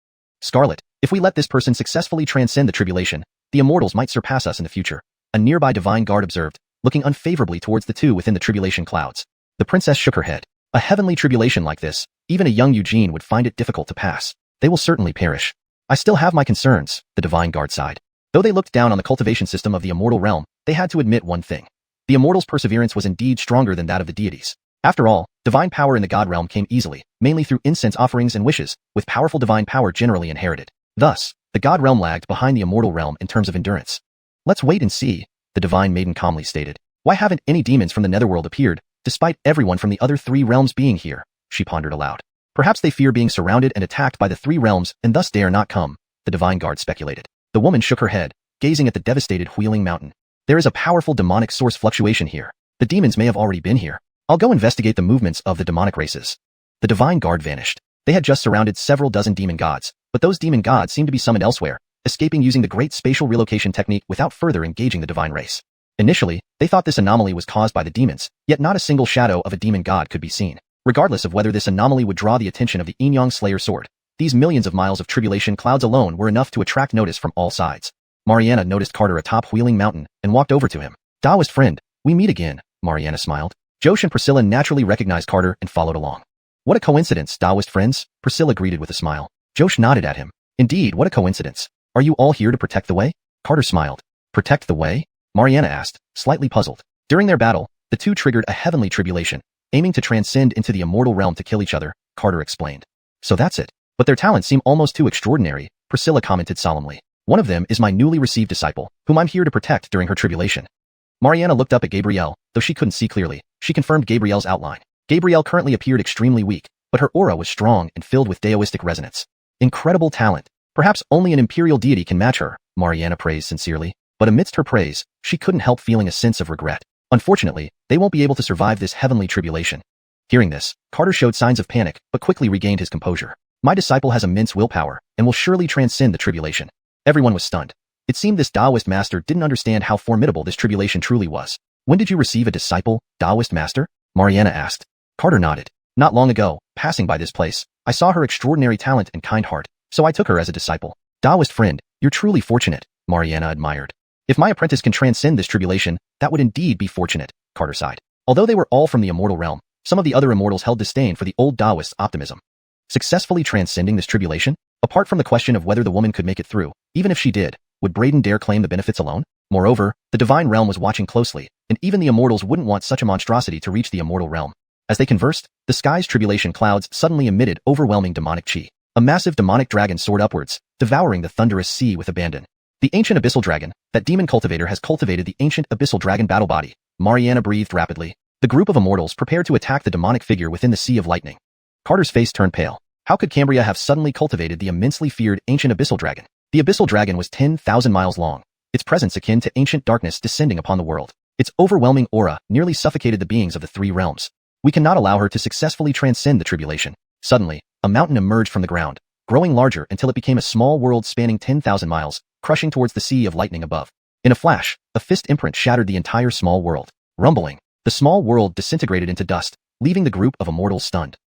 Scarlet, if we let this person successfully transcend the tribulation, the immortals might surpass us in the future, a nearby divine guard observed, looking unfavorably towards the two within the tribulation clouds. The princess shook her head. A heavenly tribulation like this, even a young Eugene would find it difficult to pass. They will certainly perish. I still have my concerns, the divine guard sighed. Though they looked down on the cultivation system of the immortal realm, they had to admit one thing. The immortals' perseverance was indeed stronger than that of the deities. After all, divine power in the god realm came easily, mainly through incense offerings and wishes, with powerful divine power generally inherited. Thus, the god realm lagged behind the immortal realm in terms of endurance. Let's wait and see, the divine maiden calmly stated. Why haven't any demons from the netherworld appeared, despite everyone from the other three realms being here? She pondered aloud. Perhaps they fear being surrounded and attacked by the three realms and thus dare not come, the divine guard speculated. The woman shook her head, gazing at the devastated Wheeling Mountain. There is a powerful demonic source fluctuation here. The demons may have already been here. I'll go investigate the movements of the demonic races. The divine guard vanished. They had just surrounded several dozen demon gods, but those demon gods seemed to be summoned elsewhere, escaping using the great spatial relocation technique without further engaging the divine race. Initially, they thought this anomaly was caused by the demons, yet not a single shadow of a demon god could be seen. Regardless of whether this anomaly would draw the attention of the Inyang Slayer sword, these millions of miles of tribulation clouds alone were enough to attract notice from all sides. Mariana noticed Carter atop Wheeling Mountain and walked over to him. Taoist friend, we meet again, Mariana smiled. Josh and Priscilla naturally recognized Carter and followed along. What a coincidence, Taoist friends, Priscilla greeted with a smile. Josh nodded at him. Indeed, what a coincidence. Are you all here to protect the way? Carter smiled. Protect the way? Mariana asked, slightly puzzled. During their battle, The two triggered a heavenly tribulation, aiming to transcend into the immortal realm to kill each other, Carter explained. So that's it. But their talents seem almost too extraordinary, Priscilla commented solemnly. One of them is my newly received disciple, whom I'm here to protect during her tribulation. Mariana looked up at Gabrielle, though she couldn't see clearly. She confirmed Gabrielle's outline. Gabrielle currently appeared extremely weak, but her aura was strong and filled with Daoistic resonance. Incredible talent. Perhaps only an imperial deity can match her, Mariana praised sincerely. But amidst her praise, she couldn't help feeling a sense of regret. Unfortunately, they won't be able to survive this heavenly tribulation. Hearing this, Carter showed signs of panic, but quickly regained his composure. My disciple has immense willpower, and will surely transcend the tribulation. Everyone was stunned. It seemed this Taoist master didn't understand how formidable this tribulation truly was. When did you receive a disciple, Taoist master? Mariana asked. Carter nodded. Not long ago, passing by this place, I saw her extraordinary talent and kind heart, so I took her as a disciple. Taoist friend, you're truly fortunate, Mariana admired. If my apprentice can transcend this tribulation, that would indeed be fortunate, Carter sighed. Although they were all from the immortal realm, some of the other immortals held disdain for the old Taoist optimism. Successfully transcending this tribulation? Apart from the question of whether the woman could make it through, even if she did, would Braden dare claim the benefits alone? Moreover, the divine realm was watching closely, and even the immortals wouldn't want such a monstrosity to reach the immortal realm. As they conversed, the sky's tribulation clouds suddenly emitted overwhelming demonic chi. A massive demonic dragon soared upwards, devouring the thunderous sea with abandon. The ancient abyssal dragon, that demon cultivator has cultivated the ancient abyssal dragon battle body. Mariana breathed rapidly. The group of immortals prepared to attack the demonic figure within the sea of lightning. Carter's face turned pale. How could Cambria have suddenly cultivated the immensely feared ancient abyssal dragon? The abyssal dragon was 10,000 miles long, its presence akin to ancient darkness descending upon the world. Its overwhelming aura nearly suffocated the beings of the three realms. We cannot allow her to successfully transcend the tribulation. Suddenly, a mountain emerged from the ground, growing larger until it became a small world spanning 10,000 miles, crushing towards the sea of lightning above. In a flash, a fist imprint shattered the entire small world. Rumbling, the small world disintegrated into dust, leaving the group of immortals stunned.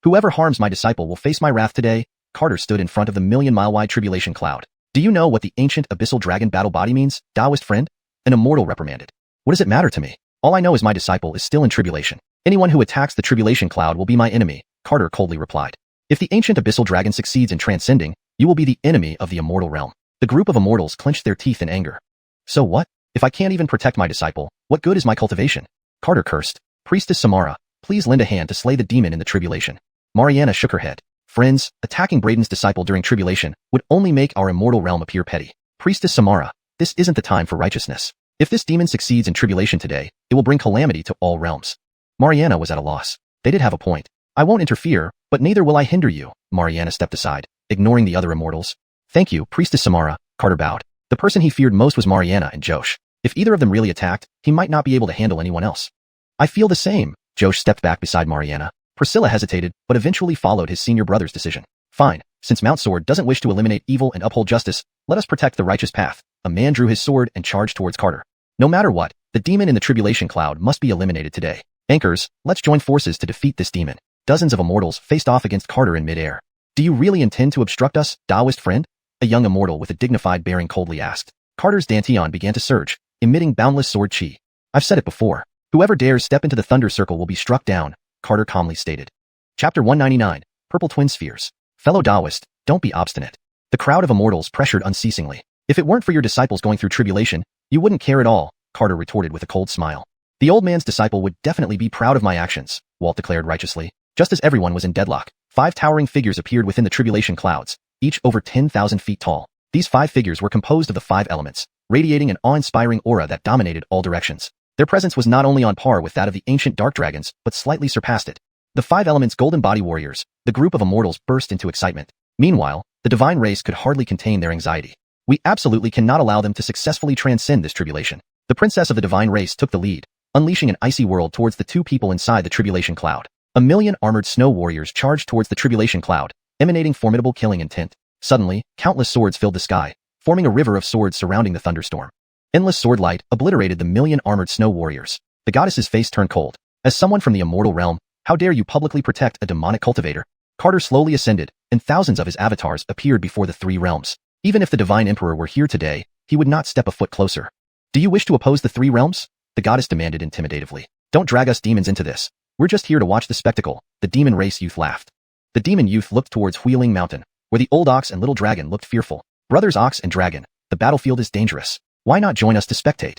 Whoever harms my disciple will face my wrath today. Carter stood in front of the million-mile-wide tribulation cloud. Do you know what the ancient abyssal dragon battle body means, Taoist friend? An immortal reprimanded. What does it matter to me? All I know is my disciple is still in tribulation. Anyone who attacks the tribulation cloud will be my enemy, Carter coldly replied. If the ancient abyssal dragon succeeds in transcending, you will be the enemy of the immortal realm. The group of immortals clenched their teeth in anger. So what? If I can't even protect my disciple, what good is my cultivation? Carter cursed. Priestess Samara, please lend a hand to slay the demon in the tribulation. Mariana shook her head. Friends, attacking Braden's disciple during tribulation would only make our immortal realm appear petty. Priestess Samara, this isn't the time for righteousness. If this demon succeeds in tribulation today, it will bring calamity to all realms. Mariana was at a loss. They did have a point. I won't interfere, but neither will I hinder you. Mariana stepped aside, ignoring the other immortals. Thank you, Priestess Samara, Carter bowed. The person he feared most was Mariana and Josh. If either of them really attacked, he might not be able to handle anyone else. I feel the same. Josh stepped back beside Mariana. Priscilla hesitated, but eventually followed his senior brother's decision. Fine, since Mount Sword doesn't wish to eliminate evil and uphold justice, let us protect the righteous path. A man drew his sword and charged towards Carter. No matter what, the demon in the tribulation cloud must be eliminated today. Anchors, let's join forces to defeat this demon. Dozens of immortals faced off against Carter in midair. Do you really intend to obstruct us, Taoist friend? A young immortal with a dignified bearing coldly asked. Carter's dantian began to surge, emitting boundless sword chi. I've said it before. Whoever dares step into the thunder circle will be struck down, Carter calmly stated. Chapter 199, Purple Twin Spheres. Fellow Taoist, don't be obstinate. The crowd of immortals pressured unceasingly. If it weren't for your disciples going through tribulation, you wouldn't care at all, Carter retorted with a cold smile. The old man's disciple would definitely be proud of my actions, Walt declared righteously. Just as everyone was in deadlock, 5 towering figures appeared within the tribulation clouds, each over 10,000 feet tall. These 5 figures were composed of the 5 elements, radiating an awe-inspiring aura that dominated all directions. Their presence was not only on par with that of the ancient dark dragons, but slightly surpassed it. The 5 elements golden body warriors, the group of immortals burst into excitement. Meanwhile, the divine race could hardly contain their anxiety. We absolutely cannot allow them to successfully transcend this tribulation. The princess of the divine race took the lead, unleashing an icy world towards the 2 people inside the tribulation cloud. 1,000,000 armored snow warriors charged towards the tribulation cloud, emanating formidable killing intent. Suddenly, countless swords filled the sky, forming a river of swords surrounding the thunderstorm. Endless sword light obliterated the 1,000,000 armored snow warriors. The goddess's face turned cold. As someone from the immortal realm, how dare you publicly protect a demonic cultivator? Carter slowly ascended, and thousands of his avatars appeared before the 3 realms. Even if the divine emperor were here today, he would not step a foot closer. Do you wish to oppose the 3 realms? The goddess demanded intimidatively. Don't drag us demons into this. We're just here to watch the spectacle, the demon race youth laughed. The demon youth looked towards Wheeling Mountain, where the old ox and little dragon looked fearful. Brothers Ox and Dragon, the battlefield is dangerous. Why not join us to spectate?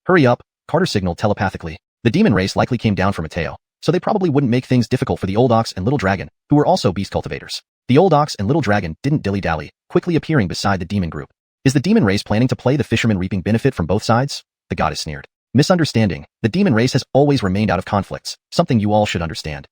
Hurry up, Carter signaled telepathically. The demon race likely came down from Mateo, so they probably wouldn't make things difficult for the old ox and little dragon, who were also beast cultivators. The old ox and little dragon didn't dilly-dally, quickly appearing beside the demon group. Is the demon race planning to play the fisherman reaping benefit from both sides? The goddess sneered. Misunderstanding. The demon race has always remained out of conflicts, something you all should understand.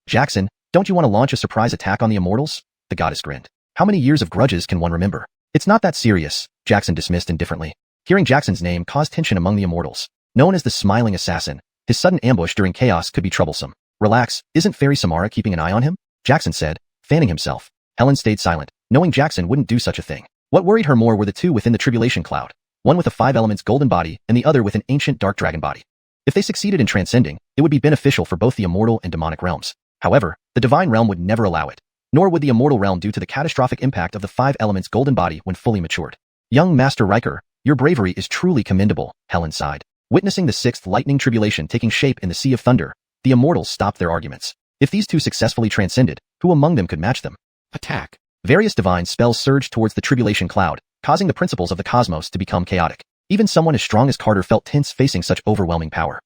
Jackson, don't you want to launch a surprise attack on the immortals? The goddess grinned. How many years of grudges can one remember? It's not that serious, Jackson dismissed indifferently. Hearing Jackson's name caused tension among the immortals. Known as the smiling assassin, his sudden ambush during chaos could be troublesome. Relax, isn't Fairy Samara keeping an eye on him? Jackson said, fanning himself. Helen stayed silent, knowing Jackson wouldn't do such a thing. What worried her more were the two within the Tribulation cloud, one with a 5 elements golden body and the other with an ancient dark dragon body. If they succeeded in transcending, it would be beneficial for both the immortal and demonic realms. However, the divine realm would never allow it, nor would the immortal realm due to the catastrophic impact of the 5 elements golden body when fully matured. Young Master Riker, your bravery is truly commendable, Helen sighed. Witnessing the 6th lightning tribulation taking shape in the Sea of Thunder, the immortals stopped their arguments. If these two successfully transcended, who among them could match them? Attack. Various divine spells surged towards the Tribulation cloud, causing the principles of the cosmos to become chaotic. Even someone as strong as Carter felt tense facing such overwhelming power.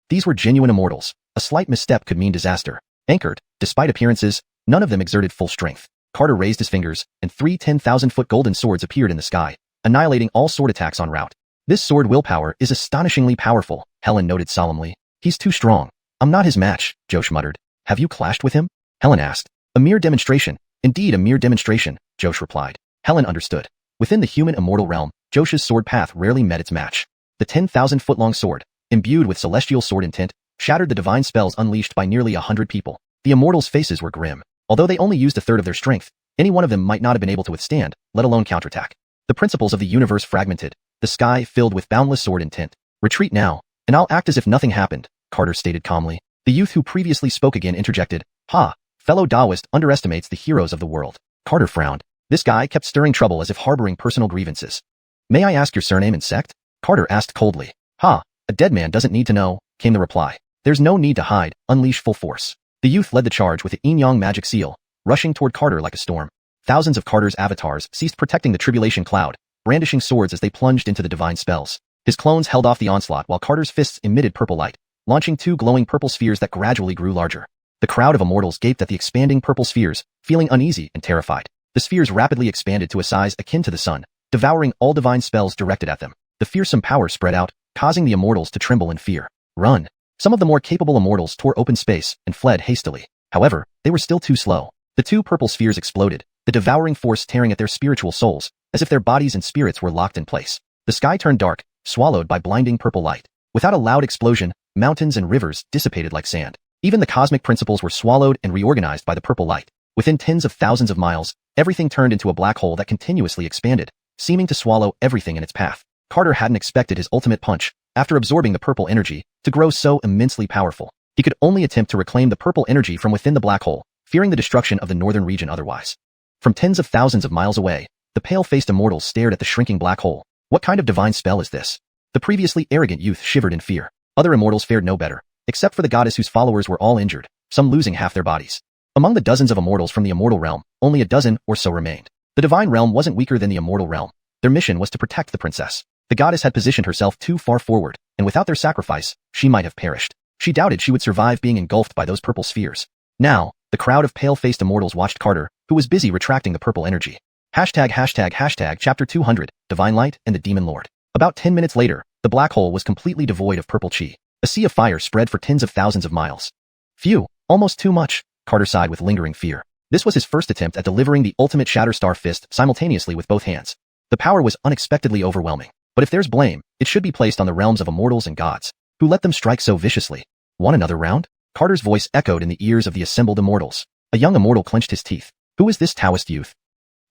These were genuine immortals. A slight misstep could mean disaster. Anchored, despite appearances, none of them exerted full strength. Carter raised his fingers, and 3 10,000-foot golden swords appeared in the sky, annihilating all sword attacks en route. This sword willpower is astonishingly powerful, Helen noted solemnly. He's too strong. I'm not his match, Josh muttered. Have you clashed with him? Helen asked. A mere demonstration. Indeed, a mere demonstration, Josh replied. Helen understood. Within the human immortal realm, Josh's sword path rarely met its match. The 10,000-foot-long sword, imbued with celestial sword intent, shattered the divine spells unleashed by nearly 100 people. The immortals' faces were grim. Although they only used a third of their strength, any one of them might not have been able to withstand, let alone counterattack. The principles of the universe fragmented, the sky filled with boundless sword intent. Retreat now, and I'll act as if nothing happened, Carter stated calmly. The youth who previously spoke again interjected, Ha, fellow Taoist underestimates the heroes of the world. Carter frowned. This guy kept stirring trouble as if harboring personal grievances. May I ask your surname and sect? Carter asked coldly. Ha, a dead man doesn't need to know, came the reply. There's no need to hide, unleash full force. The youth led the charge with the Yin-Yang magic seal, rushing toward Carter like a storm. Thousands of Carter's avatars ceased protecting the Tribulation cloud, brandishing swords as they plunged into the divine spells. His clones held off the onslaught while Carter's fists emitted purple light, launching 2 glowing purple spheres that gradually grew larger. The crowd of immortals gaped at the expanding purple spheres, feeling uneasy and terrified. The spheres rapidly expanded to a size akin to the sun, devouring all divine spells directed at them. The fearsome power spread out, causing the immortals to tremble in fear. Run! Some of the more capable immortals tore open space and fled hastily. However, they were still too slow. The 2 purple spheres exploded, the devouring force tearing at their spiritual souls, as if their bodies and spirits were locked in place. The sky turned dark, swallowed by blinding purple light. Without a loud explosion, mountains and rivers dissipated like sand. Even the cosmic principles were swallowed and reorganized by the purple light. Within tens of thousands of miles, everything turned into a black hole that continuously expanded, seeming to swallow everything in its path. Carter hadn't expected his ultimate punch, after absorbing the purple energy, to grow so immensely powerful. He could only attempt to reclaim the purple energy from within the black hole, fearing the destruction of the northern region otherwise. From tens of thousands of miles away, the pale-faced immortals stared at the shrinking black hole. What kind of divine spell is this? The previously arrogant youth shivered in fear. Other immortals fared no better, except for the goddess whose followers were all injured, some losing half their bodies. Among the dozens of immortals from the immortal realm, only a dozen or so remained. The divine realm wasn't weaker than the immortal realm. Their mission was to protect the princess. The goddess had positioned herself too far forward, and without their sacrifice, she might have perished. She doubted she would survive being engulfed by those purple spheres. Now, the crowd of pale-faced immortals watched Carter, who was busy retracting the purple energy. ##### Chapter 200, Divine Light and the Demon Lord. About 10 minutes later, the black hole was completely devoid of purple chi. A sea of fire spread for tens of thousands of miles. Phew, almost too much, Carter sighed with lingering fear. This was his first attempt at delivering the ultimate Shatterstar Fist simultaneously with both hands. The power was unexpectedly overwhelming. But if there's blame, it should be placed on the realms of immortals and gods, who let them strike so viciously. Want another round? Carter's voice echoed in the ears of the assembled immortals. A young immortal clenched his teeth. Who is this Taoist youth?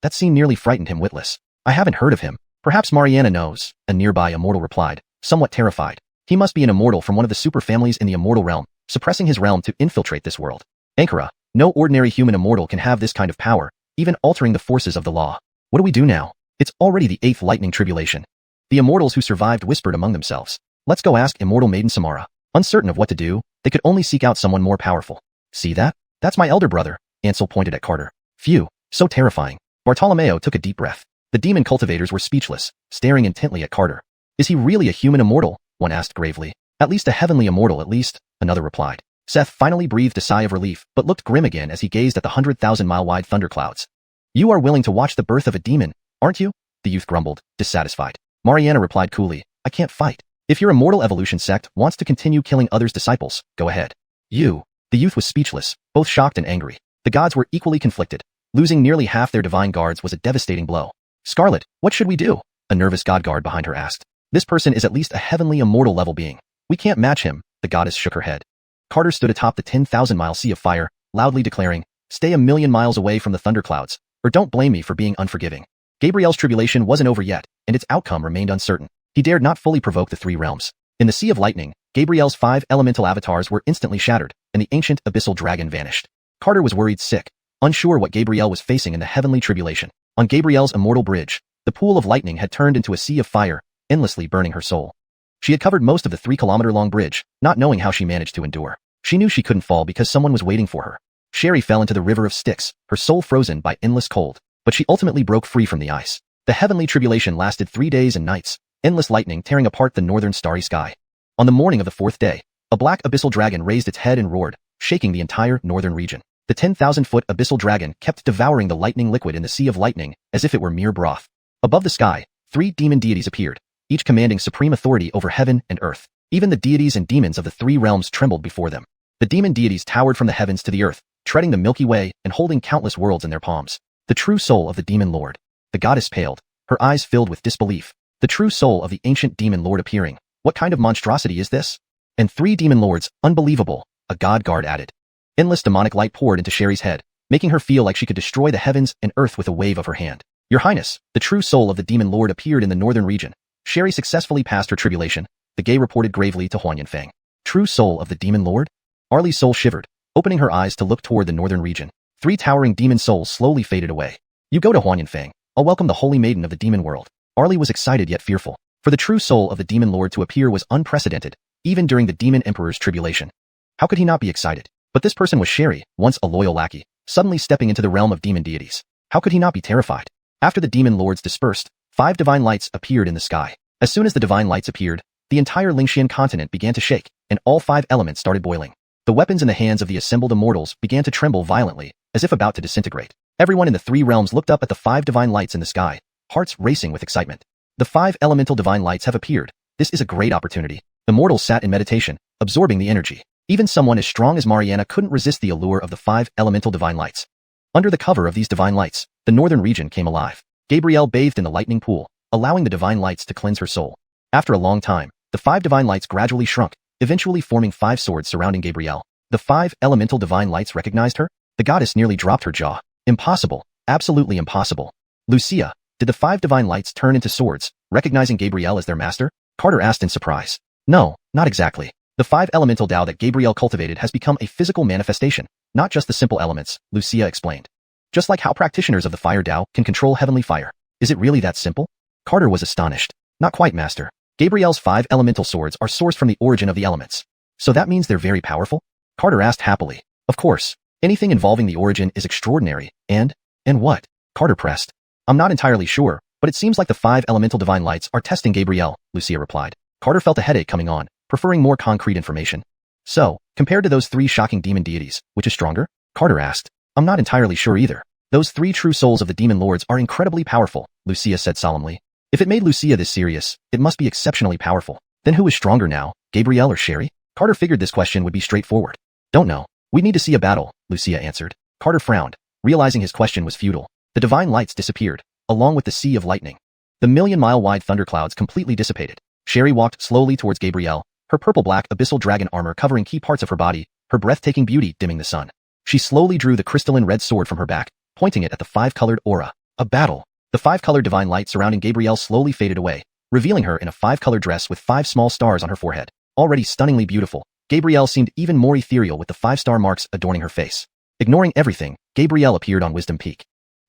That scene nearly frightened him witless. I haven't heard of him. Perhaps Mariana knows, a nearby immortal replied, somewhat terrified. He must be an immortal from one of the super families in the immortal realm, suppressing his realm to infiltrate this world. Ankara, no ordinary human immortal can have this kind of power, even altering the forces of the law. What do we do now? It's already the 8th lightning tribulation. The immortals who survived whispered among themselves. Let's go ask immortal maiden Samara. Uncertain of what to do, they could only seek out someone more powerful. See that? That's my elder brother, Ansel pointed at Carter. Phew, so terrifying. Bartolomeo took a deep breath. The demon cultivators were speechless, staring intently at Carter. Is he really a human immortal? One asked gravely. At least a heavenly immortal at least, another replied. Seth finally breathed a sigh of relief, but looked grim again as he gazed at the 100,000-mile-wide thunderclouds. You are willing to watch the birth of a demon, aren't you? The youth grumbled, dissatisfied. Mariana replied coolly, I can't fight. If your immortal evolution sect wants to continue killing others' disciples, go ahead. You. The youth was speechless, both shocked and angry. The gods were equally conflicted. Losing nearly half their divine guards was a devastating blow. Scarlet, what should we do? A nervous god guard behind her asked. This person is at least a heavenly immortal level being. We can't match him, the goddess shook her head. Carter stood atop the 10,000-mile sea of fire, loudly declaring, stay a million miles away from the thunderclouds, or don't blame me for being unforgiving. Gabriel's tribulation wasn't over yet, and its outcome remained uncertain. He dared not fully provoke the three realms. In the Sea of Lightning, Gabriel's 5 elemental avatars were instantly shattered, and the ancient abyssal dragon vanished. Carter was worried sick, unsure what Gabriel was facing in the heavenly tribulation. On Gabriel's immortal bridge, the pool of lightning had turned into a sea of fire, endlessly burning her soul. She had covered most of the 3-kilometer-long bridge, not knowing how she managed to endure. She knew she couldn't fall because someone was waiting for her. Sherry fell into the river of Styx, her soul frozen by endless cold, but she ultimately broke free from the ice. The heavenly tribulation lasted 3 days and nights, endless lightning tearing apart the northern starry sky. On the morning of the 4th day, a black abyssal dragon raised its head and roared, shaking the entire northern region. The 10,000-foot abyssal dragon kept devouring the lightning liquid in the Sea of Lightning as if it were mere broth. Above the sky, 3 demon deities appeared, each commanding supreme authority over heaven and earth. Even the deities and demons of the 3 realms trembled before them. The demon deities towered from the heavens to the earth, treading the Milky Way and holding countless worlds in their palms. The true soul of the demon lord. The goddess paled, her eyes filled with disbelief. The true soul of the ancient demon lord appearing. What kind of monstrosity is this? And 3 demon lords, unbelievable, a god guard added. Endless demonic light poured into Sherry's head, making her feel like she could destroy the heavens and earth with a wave of her hand. Your Highness, the true soul of the demon lord appeared in the northern region. Sherry successfully passed her tribulation, the gay reported gravely to Huan Yanfeng. True soul of the demon lord? Arlie's soul shivered, opening her eyes to look toward the northern region. 3 towering demon souls slowly faded away. You go to Huan Yanfeng. I'll welcome the holy maiden of the demon world. Arlie was excited yet fearful. For the true soul of the demon lord to appear was unprecedented, even during the demon emperor's tribulation. How could he not be excited? But this person was Sherry, once a loyal lackey, suddenly stepping into the realm of demon deities. How could he not be terrified? After the demon lords dispersed, 5 divine lights appeared in the sky. As soon as the divine lights appeared, the entire Lingxian continent began to shake, and all 5 elements started boiling. The weapons in the hands of the assembled immortals began to tremble violently, as if about to disintegrate. Everyone in the 3 realms looked up at the 5 divine lights in the sky, hearts racing with excitement. The 5 elemental divine lights have appeared. This is a great opportunity. The mortals sat in meditation, absorbing the energy. Even someone as strong as Mariana couldn't resist the allure of the 5 elemental divine lights. Under the cover of these divine lights, the northern region came alive. Gabrielle bathed in the lightning pool, allowing the divine lights to cleanse her soul. After a long time, the 5 divine lights gradually shrunk, eventually forming 5 swords surrounding Gabrielle. The 5 elemental divine lights recognized her? The goddess nearly dropped her jaw. Impossible. Absolutely impossible. Wuxia, did the 5 divine lights turn into swords, recognizing Gabrielle as their master? Carter asked in surprise. No, not exactly. The 5 elemental Tao that Gabrielle cultivated has become a physical manifestation, not just the simple elements, Wuxia explained. Just like how practitioners of the fire Tao can control heavenly fire. Is it really that simple? Carter was astonished. Not quite, master. Gabrielle's 5 elemental swords are sourced from the origin of the elements. So that means they're very powerful? Carter asked happily. Of course. Anything involving the origin is extraordinary, and what? Carter pressed. I'm not entirely sure, but it seems like the 5 elemental divine lights are testing Gabrielle, Wuxia replied. Carter felt a headache coming on, preferring more concrete information. So, compared to those 3 shocking demon deities, which is stronger? Carter asked. I'm not entirely sure either. Those 3 true souls of the demon lords are incredibly powerful, Wuxia said solemnly. If it made Wuxia this serious, it must be exceptionally powerful. Then who is stronger now, Gabrielle or Sherry? Carter figured this question would be straightforward. Don't know. We need to see a battle, Wuxia answered. Carter frowned, realizing his question was futile. The divine lights disappeared, along with the Sea of Lightning. The million-mile-wide thunderclouds completely dissipated. Sherry walked slowly towards Gabrielle, her purple-black abyssal dragon armor covering key parts of her body, her breathtaking beauty dimming the sun. She slowly drew the crystalline red sword from her back, pointing it at the 5-colored aura. A battle. The 5-colored divine light surrounding Gabrielle slowly faded away, revealing her in a 5-colored dress with 5 small stars on her forehead. Already stunningly beautiful, Gabrielle seemed even more ethereal with the 5-star marks adorning her face. Ignoring everything, Gabrielle appeared on Wisdom Peak.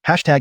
Chapter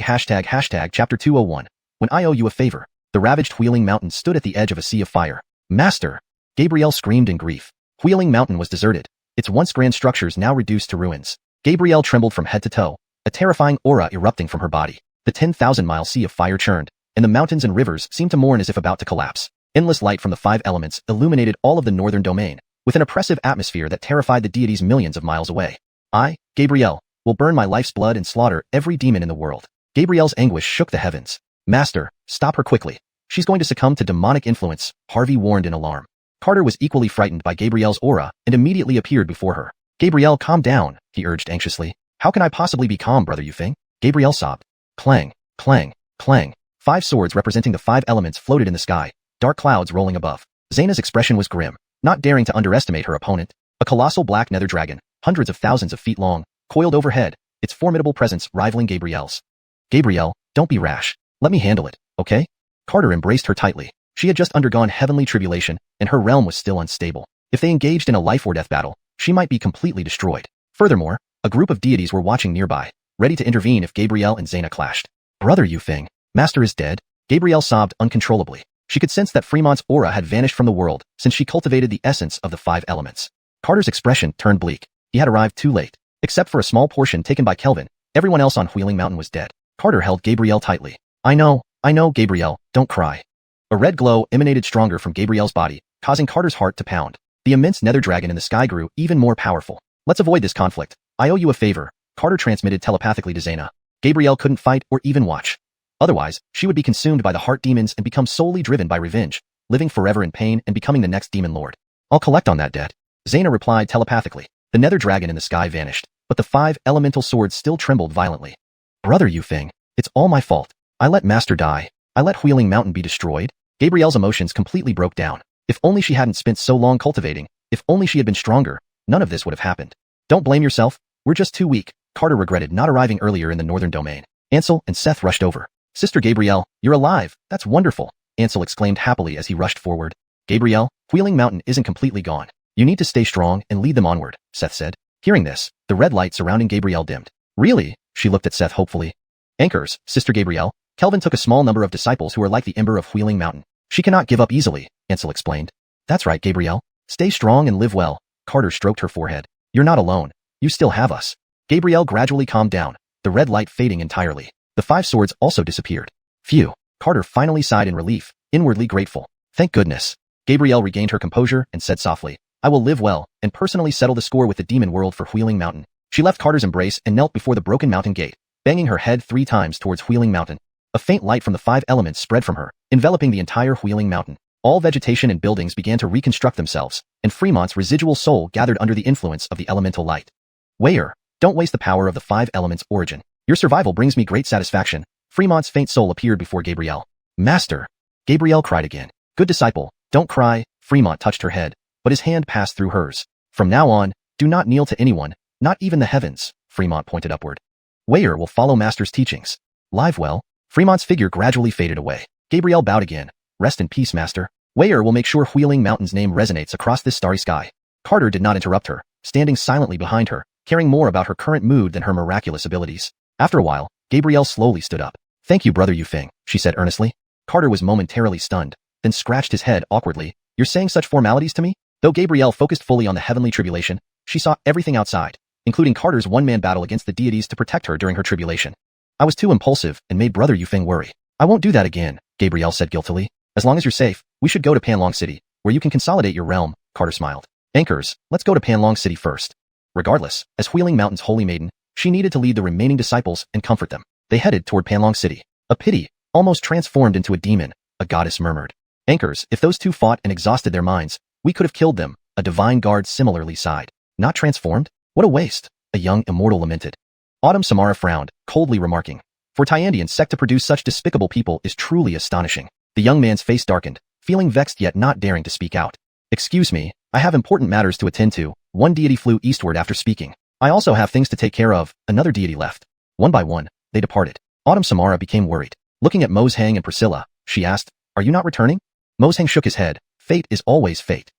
201. When I owe you a favor. The ravaged Wheeling Mountain stood at the edge of a sea of fire. Master! Gabrielle screamed in grief. Wheeling Mountain was deserted, its once grand structures now reduced to ruins. Gabrielle trembled from head to toe, a terrifying aura erupting from her body. The 10,000-mile sea of fire churned, and the mountains and rivers seemed to mourn as if about to collapse. Endless light from the 5 elements illuminated all of the northern domain, with an oppressive atmosphere that terrified the deities millions of miles away. I, Gabriel, will burn my life's blood and slaughter every demon in the world. Gabriel's anguish shook the heavens. Master, stop her quickly. She's going to succumb to demonic influence, Harvey warned in alarm. Carter was equally frightened by Gabriel's aura and immediately appeared before her. Gabriel, calm down, he urged anxiously. How can I possibly be calm, brother Yufeng? Gabriel sobbed. Clang, clang, clang. 5 swords representing the 5 elements floated in the sky, dark clouds rolling above. Xana's expression was grim, not daring to underestimate her opponent. A colossal black nether dragon, hundreds of thousands of feet long, coiled overhead, its formidable presence rivaling Gabriel's. Gabriel, don't be rash. Let me handle it, okay? Carter embraced her tightly. She had just undergone heavenly tribulation, and her realm was still unstable. If they engaged in a life or death battle, she might be completely destroyed. Furthermore, a group of deities were watching nearby, ready to intervene if Gabriel and Xana clashed. Brother Yufeng, Master is dead? Gabriel sobbed uncontrollably. She could sense that Fremont's aura had vanished from the world since she cultivated the essence of the 5 elements. Carter's expression turned bleak. He had arrived too late. Except for a small portion taken by Kelvin, everyone else on Wheeling Mountain was dead. Carter held Gabriel tightly. I know, Gabriel, don't cry. A red glow emanated stronger from Gabriel's body, causing Carter's heart to pound. The immense nether dragon in the sky grew even more powerful. Let's avoid this conflict. I owe you a favor, Carter transmitted telepathically to Xana. Gabriel couldn't fight or even watch. Otherwise, she would be consumed by the heart demons and become solely driven by revenge, living forever in pain and becoming the next demon lord. I'll collect on that debt. Xana replied telepathically. The nether dragon in the sky vanished, but the 5 elemental swords still trembled violently. Brother Yufeng, it's all my fault. I let Master die. I let Wheeling Mountain be destroyed. Gabriel's emotions completely broke down. If only she hadn't spent so long cultivating, if only she had been stronger, none of this would have happened. Don't blame yourself, we're just too weak. Carter regretted not arriving earlier in the northern domain. Ansel and Seth rushed over. Sister Gabrielle, you're alive, that's wonderful, Ansel exclaimed happily as he rushed forward. Gabrielle, Wheeling Mountain isn't completely gone. You need to stay strong and lead them onward, Seth said. Hearing this, the red light surrounding Gabrielle dimmed. Really? She looked at Seth hopefully. Anchors, Sister Gabrielle, Kelvin took a small number of disciples who are like the ember of Wheeling Mountain. She cannot give up easily, Ansel explained. That's right, Gabrielle. Stay strong and live well. Carter stroked her forehead. You're not alone. You still have us. Gabrielle gradually calmed down, the red light fading entirely. The 5 swords also disappeared. Phew. Carter finally sighed in relief, inwardly grateful. Thank goodness. Gabrielle regained her composure and said softly, I will live well and personally settle the score with the demon world for Wheeling Mountain. She left Carter's embrace and knelt before the broken mountain gate, banging her head 3 times towards Wheeling Mountain. A faint light from the 5 elements spread from her, enveloping the entire Wheeling Mountain. All vegetation and buildings began to reconstruct themselves, and Fremont's residual soul gathered under the influence of the elemental light. Wayer, don't waste the power of the 5 elements' origin. Your survival brings me great satisfaction. Fremont's faint soul appeared before Gabrielle. Master! Gabrielle cried again. Good disciple, don't cry. Fremont touched her head, but his hand passed through hers. From now on, do not kneel to anyone, not even the heavens, Fremont pointed upward. Wayer will follow Master's teachings. Live well. Fremont's figure gradually faded away. Gabrielle bowed again. Rest in peace, Master. Wayer will make sure Wheeling Mountain's name resonates across this starry sky. Carter did not interrupt her, standing silently behind her, caring more about her current mood than her miraculous abilities. After a while, Gabrielle slowly stood up. Thank you, Brother Yufeng, she said earnestly. Carter was momentarily stunned, then scratched his head awkwardly. You're saying such formalities to me? Though Gabrielle focused fully on the heavenly tribulation, she saw everything outside, including Carter's one-man battle against the deities to protect her during her tribulation. I was too impulsive and made Brother Yufeng worry. I won't do that again, Gabrielle said guiltily. As long as you're safe, we should go to Panlong City, where you can consolidate your realm, Carter smiled. Anchors, let's go to Panlong City first. Regardless, as Wheeling Mountain's holy maiden, she needed to lead the remaining disciples and comfort them. They headed toward Panlong City. A pity, almost transformed into a demon, a goddess murmured. Anchors, if those 2 fought and exhausted their minds, we could have killed them, a divine guard similarly sighed. Not transformed? What a waste, a young immortal lamented. Autumn Samara frowned, coldly remarking. For Tyandian sect to produce such despicable people is truly astonishing. The young man's face darkened, feeling vexed yet not daring to speak out. Excuse me, I have important matters to attend to. One deity flew eastward after speaking. I also have things to take care of. Another deity left. One by one, they departed. Autumn Samara became worried. Looking at Mozhang and Priscilla, she asked, Are you not returning? Mozhang shook his head. Fate is always fate.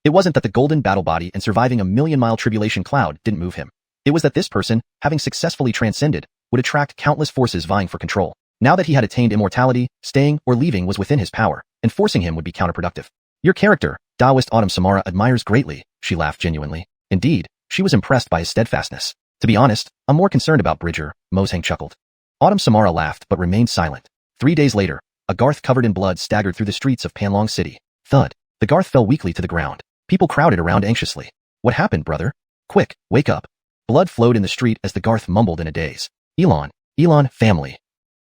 It wasn't that the golden battle body and surviving a million-mile tribulation cloud didn't move him. It was that this person, having successfully transcended, would attract countless forces vying for control. Now that he had attained immortality, staying or leaving was within his power, and forcing him would be counterproductive. Your character, Taoist Autumn Samara admires greatly, she laughed genuinely. Indeed, she was impressed by his steadfastness. To be honest, I'm more concerned about Bridger, Mozhang chuckled. Autumn Samara laughed but remained silent. 3 days later, a Garth covered in blood staggered through the streets of Panlong City. Thud. The Garth fell weakly to the ground. People crowded around anxiously. What happened, brother? Quick, wake up. Blood flowed in the street as the Garth mumbled in a daze. Elon, family.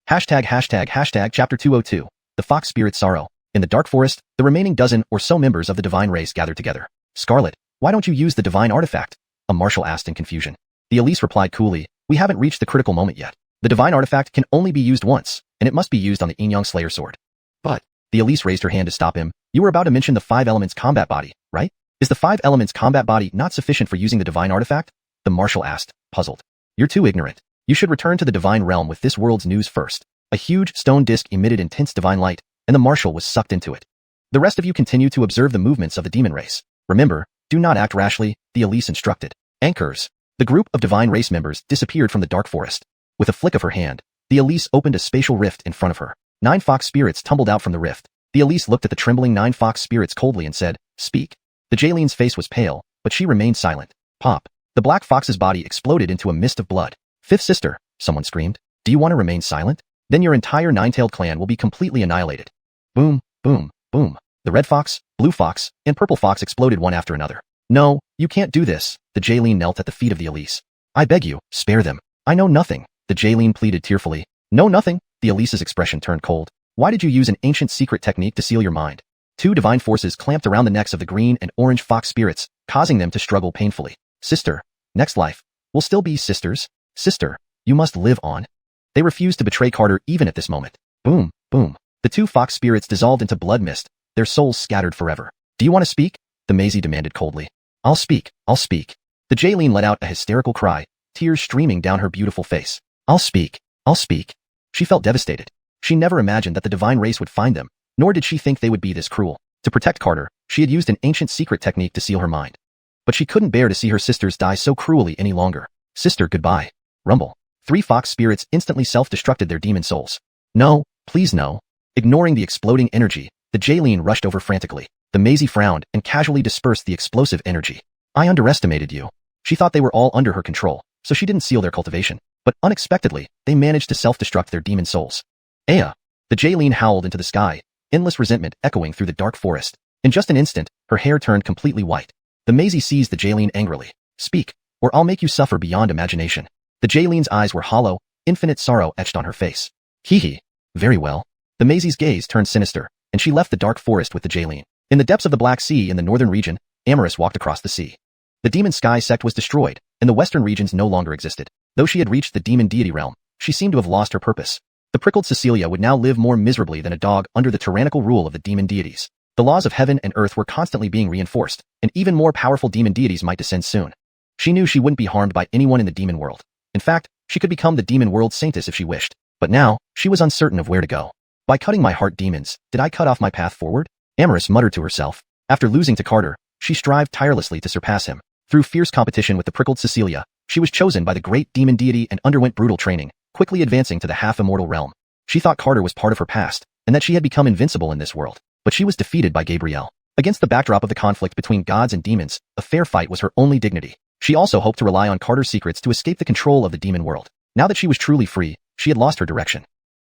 ##### Chapter 202. The Fox Spirit Sorrow. In the dark forest, the remaining dozen or so members of the divine race gathered together. Scarlet, why don't you use the divine artifact? A marshal asked in confusion. The Elise replied coolly, we haven't reached the critical moment yet. The divine artifact can only be used once, and it must be used on the Inyang Slayer sword. But, the Elise raised her hand to stop him. You were about to mention the 5 elements combat body, right? Is the 5 elements combat body not sufficient for using the divine artifact? The marshal asked, puzzled. You're too ignorant. You should return to the divine realm with this world's news first. A huge stone disc emitted intense divine light, and the marshal was sucked into it. The rest of you continue to observe the movements of the demon race. Remember, do not act rashly, the Elise instructed. Anchors. The group of divine race members disappeared from the dark forest. With a flick of her hand, the Elise opened a spatial rift in front of her. 9 fox spirits tumbled out from the rift. The Elise looked at the trembling 9 fox spirits coldly and said, speak. The Jaylene's face was pale, but she remained silent. Pop. The black fox's body exploded into a mist of blood. Fifth sister, someone screamed. Do you want to remain silent? Then your entire 9-tailed clan will be completely annihilated. Boom, boom, boom. The red fox, blue fox, and purple fox exploded one after another. No, you can't do this. The Jaylene knelt at the feet of the Elise. I beg you, spare them. I know nothing. The Jaylene pleaded tearfully. No, nothing. The Elise's expression turned cold. Why did you use an ancient secret technique to seal your mind? 2 divine forces clamped around the necks of the green and orange fox spirits, causing them to struggle painfully. Sister, next life, we'll still be sisters. Sister, you must live on. They refused to betray Carter even at this moment. Boom, boom. The 2 fox spirits dissolved into blood mist, their souls scattered forever. Do you want to speak? The Maisie demanded coldly. I'll speak, I'll speak. The Jaylene let out a hysterical cry, tears streaming down her beautiful face. I'll speak, I'll speak. She felt devastated. She never imagined that the divine race would find them, nor did she think they would be this cruel. To protect Carter, she had used an ancient secret technique to seal her mind. But she couldn't bear to see her sisters die so cruelly any longer. Sister, goodbye. Rumble. 3 fox spirits instantly self-destructed their demon souls. No, please no. Ignoring the exploding energy, the Jaylene rushed over frantically. The Maisie frowned and casually dispersed the explosive energy. I underestimated you. She thought they were all under her control, so she didn't seal their cultivation. But unexpectedly, they managed to self-destruct their demon souls. Aya! The Jaylene howled into the sky, endless resentment echoing through the dark forest. In just an instant, her hair turned completely white. The Maisie seized the Jaylene angrily. Speak, or I'll make you suffer beyond imagination. The Jaylene's eyes were hollow, infinite sorrow etched on her face. Hee hee. Very well. The Maisie's gaze turned sinister, and she left the dark forest with the Jaylene. In the depths of the Black Sea in the northern region, Amorous walked across the sea. The demon sky sect was destroyed, and the western regions no longer existed. Though she had reached the demon deity realm, she seemed to have lost her purpose. The prickled Cecilia would now live more miserably than a dog under the tyrannical rule of the demon deities. The laws of heaven and earth were constantly being reinforced, and even more powerful demon deities might descend soon. She knew she wouldn't be harmed by anyone in the demon world. In fact, she could become the demon world saintess if she wished. But now, she was uncertain of where to go. By cutting my heart demons, did I cut off my path forward? Amorous muttered to herself. After losing to Carter, she strived tirelessly to surpass him. Through fierce competition with the prickled Cecilia, she was chosen by the great demon deity and underwent brutal training, quickly advancing to the half-immortal realm. She thought Carter was part of her past, and that she had become invincible in this world. But she was defeated by Gabrielle. Against the backdrop of the conflict between gods and demons, a fair fight was her only dignity. She also hoped to rely on Carter's secrets to escape the control of the demon world. Now that she was truly free, she had lost her direction.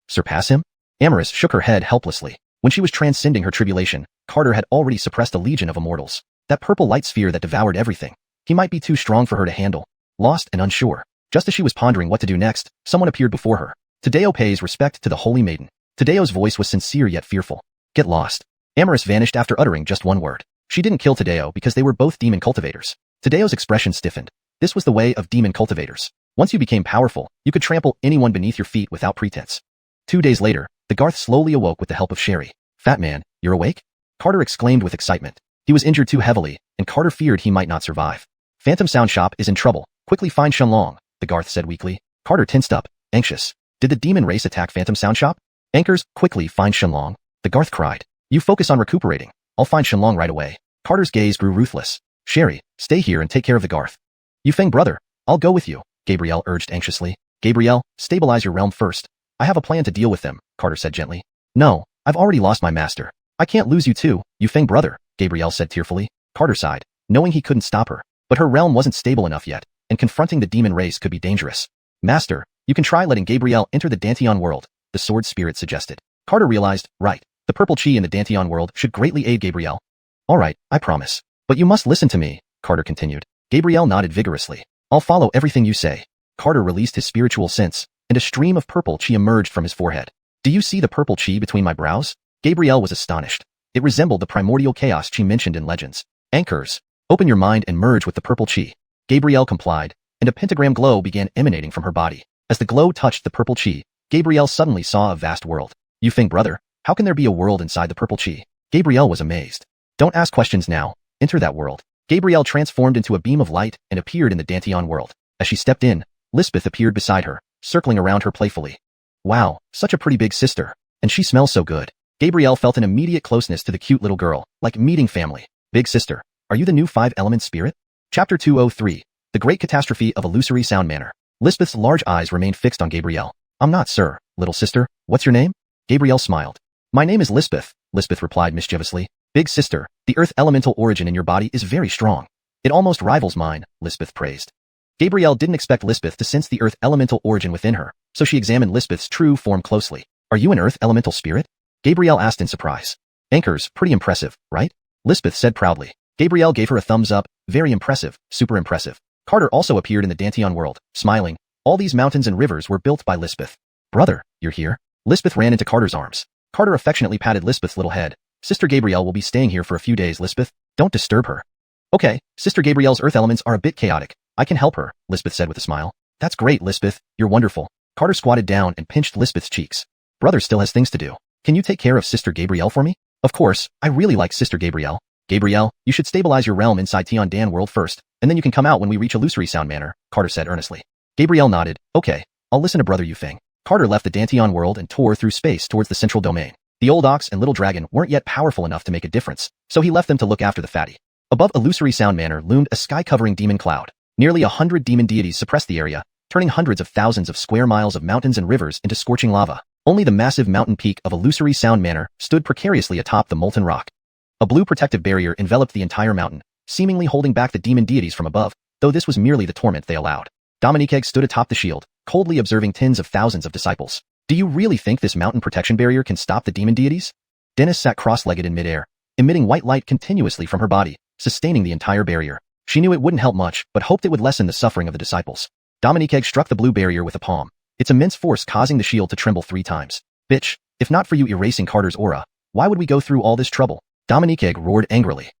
Surpass him? Amorous shook her head helplessly. When she was transcending her tribulation, Carter had already suppressed a legion of immortals. That purple light sphere that devoured everything. He might be too strong for her to handle. Lost and unsure. Just as she was pondering what to do next, someone appeared before her. Tadeo pays respect to the holy maiden. Tadeo's voice was sincere yet fearful. Get lost. Amorous vanished after uttering just one word. She didn't kill Tadeo because they were both demon cultivators. Tadeo's expression stiffened. This was the way of demon cultivators. Once you became powerful, you could trample anyone beneath your feet without pretense. 2 days later, the Garth slowly awoke with the help of Sherry. Fat man, you're awake? Carter exclaimed with excitement. He was injured too heavily, and Carter feared he might not survive. Phantom Sound Shop is in trouble. Quickly find Shenlong, the Garth said weakly. Carter tensed up, anxious. Did the demon race attack Phantom Sound Shop? Anchors, quickly find Shenlong, the Garth cried. You focus on recuperating. I'll find Shenlong right away. Carter's gaze grew ruthless. Sherry, stay here and take care of the Garth. Yufeng brother, I'll go with you, Gabrielle urged anxiously. Gabrielle, stabilize your realm first. I have a plan to deal with them, Carter said gently. No, I've already lost my master. I can't lose you too, Yufeng brother, Gabrielle said tearfully. Carter sighed, knowing he couldn't stop her. But her realm wasn't stable enough yet, and confronting the demon race could be dangerous. Master, you can try letting Gabrielle enter the Danteon world, the sword spirit suggested. Carter realized, right, the purple chi in the Dantian world should greatly aid Gabrielle. Alright, I promise. But you must listen to me, Carter continued. Gabrielle nodded vigorously. I'll follow everything you say. Carter released his spiritual sense, and a stream of purple chi emerged from his forehead. Do you see the purple chi between my brows? Gabrielle was astonished. It resembled the primordial chaos chi mentioned in legends. Anchors. Open your mind and merge with the purple chi. Gabrielle complied, and a pentagram glow began emanating from her body. As the glow touched the purple chi, Gabrielle suddenly saw a vast world. You think, brother, how can there be a world inside the purple chi? Gabrielle was amazed. Don't ask questions now. Enter that world. Gabrielle transformed into a beam of light and appeared in the Dantian world. As she stepped in, Lisbeth appeared beside her, circling around her playfully. Wow, such a pretty big sister. And she smells so good. Gabrielle felt an immediate closeness to the cute little girl, like meeting family. Big sister, are you the new 5-element spirit? Chapter 203. The Great Catastrophe of Illusory Sound Manor. Lisbeth's large eyes remained fixed on Gabrielle. I'm not, sir. Little sister, what's your name? Gabrielle smiled. My name is Lisbeth, Lisbeth replied mischievously. Big sister, the earth elemental origin in your body is very strong. It almost rivals mine, Lisbeth praised. Gabrielle didn't expect Lisbeth to sense the earth elemental origin within her, so she examined Lisbeth's true form closely. Are you an earth elemental spirit? Gabrielle asked in surprise. Anchors, pretty impressive, right? Lisbeth said proudly. Gabrielle gave her a thumbs up. Very impressive, super impressive. Carter also appeared in the Dantian world, smiling. All these mountains and rivers were built by Lisbeth. Brother, you're here? Lisbeth ran into Carter's arms. Carter affectionately patted Lisbeth's little head. Sister Gabrielle will be staying here for a few days, Lisbeth. Don't disturb her. Okay, Sister Gabrielle's earth elements are a bit chaotic. I can help her, Lisbeth said with a smile. That's great, Lisbeth. You're wonderful. Carter squatted down and pinched Lisbeth's cheeks. Brother still has things to do. Can you take care of Sister Gabrielle for me? Of course, I really like Sister Gabrielle. Gabrielle, you should stabilize your realm inside Tian Dan world first, and then you can come out when we reach Illusory Sound Manor, Carter said earnestly. Gabrielle nodded. Okay, I'll listen to Brother Yufeng. Carter left the Dantian world and tore through space towards the central domain. The old ox and little dragon weren't yet powerful enough to make a difference, so he left them to look after the fatty. Above Illusory Sound Manor loomed a sky-covering demon cloud. Nearly 100 demon deities suppressed the area, turning hundreds of thousands of square miles of mountains and rivers into scorching lava. Only the massive mountain peak of Illusory Sound Manor stood precariously atop the molten rock. A blue protective barrier enveloped the entire mountain, seemingly holding back the demon deities from above, though this was merely the torment they allowed. Dominique stood atop the shield, coldly observing tens of thousands of disciples. Do you really think this mountain protection barrier can stop the demon deities? Dennis sat cross-legged in midair, emitting white light continuously from her body, sustaining the entire barrier. She knew it wouldn't help much, but hoped it would lessen the suffering of the disciples. Dominique struck the blue barrier with a palm, its immense force causing the shield to tremble 3 times. Bitch, if not for you erasing Carter's aura, why would we go through all this trouble? Dominique roared angrily.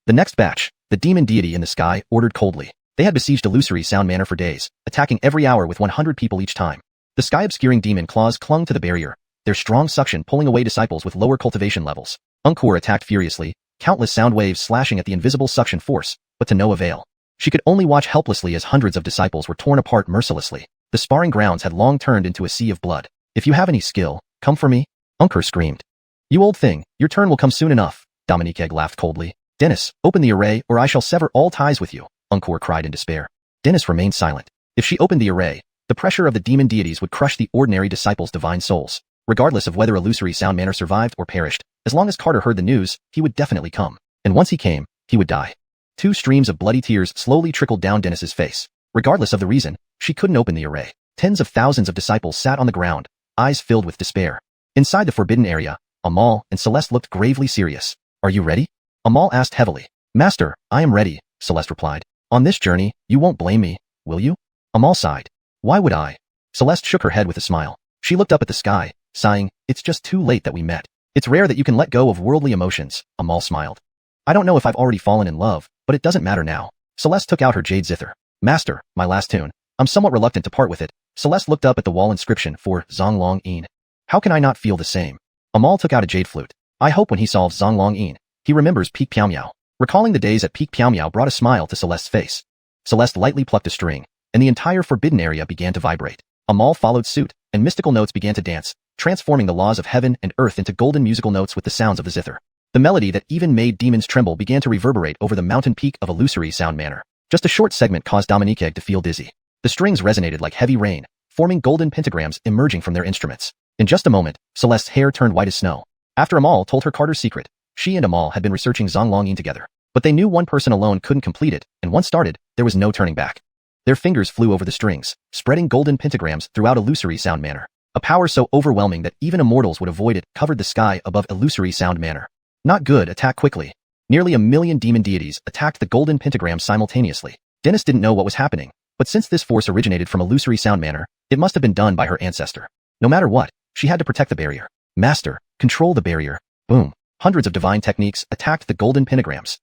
The next batch, the demon deity in the sky, ordered coldly. They had besieged Illusory Sound Manor for days, attacking every hour with 100 people each time. The sky-obscuring demon claws clung to the barrier, their strong suction pulling away disciples with lower cultivation levels. Unkur attacked furiously, countless sound waves slashing at the invisible suction force, but to no avail. She could only watch helplessly as hundreds of disciples were torn apart mercilessly. The sparring grounds had long turned into a sea of blood. If you have any skill, come for me, Unkur screamed. You old thing, your turn will come soon enough, Dominique laughed coldly. Dennis, open the array or I shall sever all ties with you, Unkur cried in despair. Dennis remained silent. If she opened the array, the pressure of the demon deities would crush the ordinary disciples' divine souls. Regardless of whether Illusory Sound Manor survived or perished, as long as Carter heard the news, he would definitely come. And once he came, he would die. 2 streams of bloody tears slowly trickled down Dennis's face. Regardless of the reason, she couldn't open the array. Tens of thousands of disciples sat on the ground, eyes filled with despair. Inside the forbidden area, Amal and Celeste looked gravely serious. Are you ready? Amal asked heavily. Master, I am ready, Celeste replied. On this journey, you won't blame me, will you? Amal sighed. Why would I? Celeste shook her head with a smile. She looked up at the sky, sighing, it's just too late that we met. It's rare that you can let go of worldly emotions, Amal smiled. I don't know if I've already fallen in love, but it doesn't matter now. Celeste took out her jade zither. Master, my last tune. I'm somewhat reluctant to part with it. Celeste looked up at the wall inscription for Zonglong Yin. How can I not feel the same? Amal took out a jade flute. I hope when he solves Zonglong Yin, he remembers Peak Piao Miao. Recalling the days at Peak Piao Miao brought a smile to Celeste's face. Celeste lightly plucked a string, and the entire forbidden area began to vibrate. Amal followed suit, and mystical notes began to dance, transforming the laws of heaven and earth into golden musical notes with the sounds of the zither. The melody that even made demons tremble began to reverberate over the mountain peak of Illusory Sound Manor. Just a short segment caused Dominique to feel dizzy. The strings resonated like heavy rain, forming golden pentagrams emerging from their instruments. In just a moment, Celeste's hair turned white as snow. After Amal told her Carter's secret, she and Amal had been researching Zonglong Yin together. But they knew one person alone couldn't complete it, and once started, there was no turning back. Their fingers flew over the strings, spreading golden pentagrams throughout Illusory Sound Manor. A power so overwhelming that even immortals would avoid it covered the sky above illusory sound manner. Not good, attack quickly. Nearly 1,000,000 demon deities attacked the golden pentagram simultaneously. Dennis didn't know what was happening, but since this force originated from illusory sound manner, it must have been done by her ancestor. No matter what, she had to protect the barrier. Master, control the barrier. Boom. Hundreds of divine techniques attacked the golden pentagrams.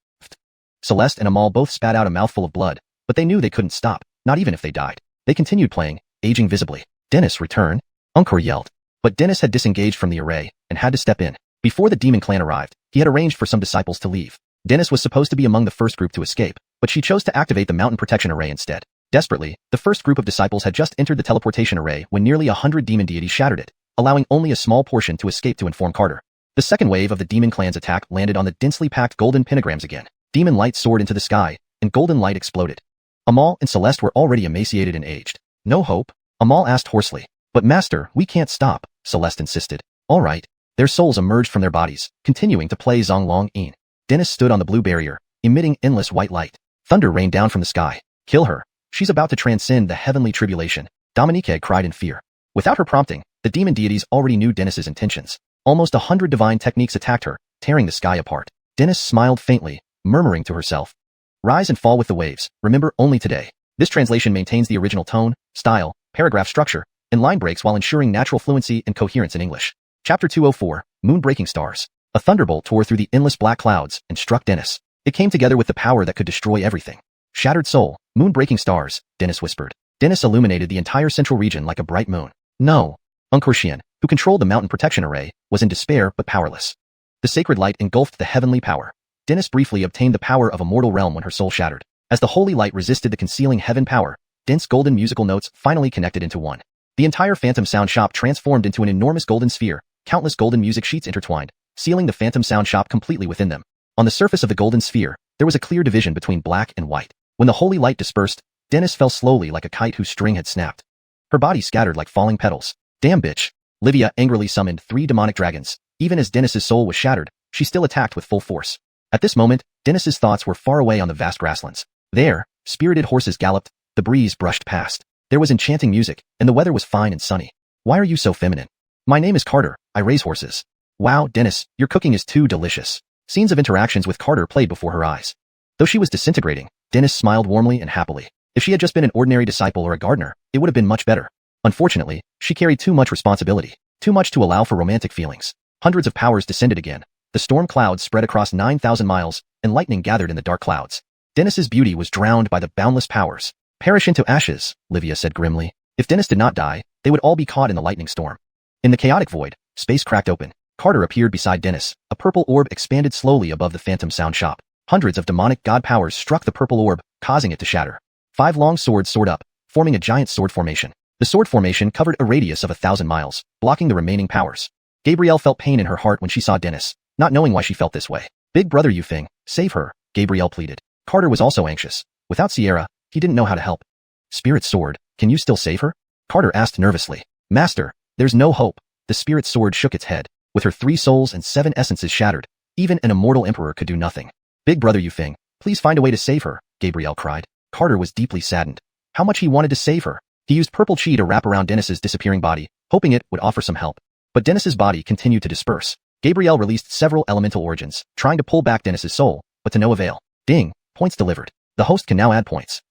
Celeste and Amal both spat out a mouthful of blood, but they knew they couldn't stop, not even if they died. They continued playing, aging visibly. Dennis, return. Unkor yelled. But Dennis had disengaged from the array and had to step in. Before the demon clan arrived, he had arranged for some disciples to leave. Dennis was supposed to be among the first group to escape, but she chose to activate the mountain protection array instead. Desperately, the first group of disciples had just entered the teleportation array when nearly 100 demon deities shattered it, allowing only a small portion to escape to inform Carter. The second wave of the demon clan's attack landed on the densely packed golden pentagrams again. Demon light soared into the sky, and golden light exploded. Amal and Celeste were already emaciated and aged. No hope? Amal asked hoarsely. But master, we can't stop, Celeste insisted. All right. Their souls emerged from their bodies, continuing to play Zong Long In. Dennis stood on the blue barrier, emitting endless white light. Thunder rained down from the sky. Kill her. She's about to transcend the heavenly tribulation. Dominique cried in fear. Without her prompting, the demon deities already knew Dennis's intentions. Almost 100 divine techniques attacked her, tearing the sky apart. Dennis smiled faintly, murmuring to herself. Rise and fall with the waves, remember only today. This translation maintains the original tone, style, paragraph structure, and line breaks while ensuring natural fluency and coherence in English. Chapter 204, Moon-Breaking Stars. A thunderbolt tore through the endless black clouds and struck Dennis. It came together with the power that could destroy everything. Shattered soul, moon-breaking stars, Dennis whispered. Dennis illuminated the entire central region like a bright moon. No. Unkor Xian, who controlled the mountain protection array, was in despair but powerless. The sacred light engulfed the heavenly power. Dennis briefly obtained the power of a mortal realm when her soul shattered. As the holy light resisted the concealing heaven power, dense golden musical notes finally connected into one. The entire phantom sound shop transformed into an enormous golden sphere, countless golden music sheets intertwined, sealing the phantom sound shop completely within them. On the surface of the golden sphere, there was a clear division between black and white. When the holy light dispersed, Dennis fell slowly like a kite whose string had snapped. Her body scattered like falling petals. Damn bitch. Livia angrily summoned 3 demonic dragons. Even as Dennis's soul was shattered, she still attacked with full force. At this moment, Dennis's thoughts were far away on the vast grasslands. There, spirited horses galloped, the breeze brushed past. There was enchanting music, and the weather was fine and sunny. Why are you so feminine? My name is Carter, I raise horses. Wow, Dennis, your cooking is too delicious. Scenes of interactions with Carter played before her eyes. Though she was disintegrating, Dennis smiled warmly and happily. If she had just been an ordinary disciple or a gardener, it would have been much better. Unfortunately, she carried too much responsibility, too much to allow for romantic feelings. Hundreds of powers descended again. The storm clouds spread across 9,000 miles, and lightning gathered in the dark clouds. Dennis's beauty was drowned by the boundless powers. Perish into ashes, Livia said grimly. If Dennis did not die, they would all be caught in the lightning storm. In the chaotic void, space cracked open. Carter appeared beside Dennis. A purple orb expanded slowly above the phantom sound shop. Hundreds of demonic god powers struck the purple orb, causing it to shatter. 5 long swords soared up, forming a giant sword formation. The sword formation covered a radius of 1,000 miles, blocking the remaining powers. Gabrielle felt pain in her heart when she saw Dennis, not knowing why she felt this way. Big brother Yufeng, save her, Gabrielle pleaded. Carter was also anxious. Without Sierra, he didn't know how to help. Spirit sword, can you still save her? Carter asked nervously. Master, there's no hope. The spirit sword shook its head. With her 3 souls and 7 essences shattered, even an immortal emperor could do nothing. Big brother Yufeng, please find a way to save her, Gabrielle cried. Carter was deeply saddened. How much he wanted to save her. He used purple chi to wrap around Dennis's disappearing body, hoping it would offer some help. But Dennis's body continued to disperse. Gabrielle released several elemental origins, trying to pull back Dennis's soul, but to no avail. Ding, points delivered. The host can now add points.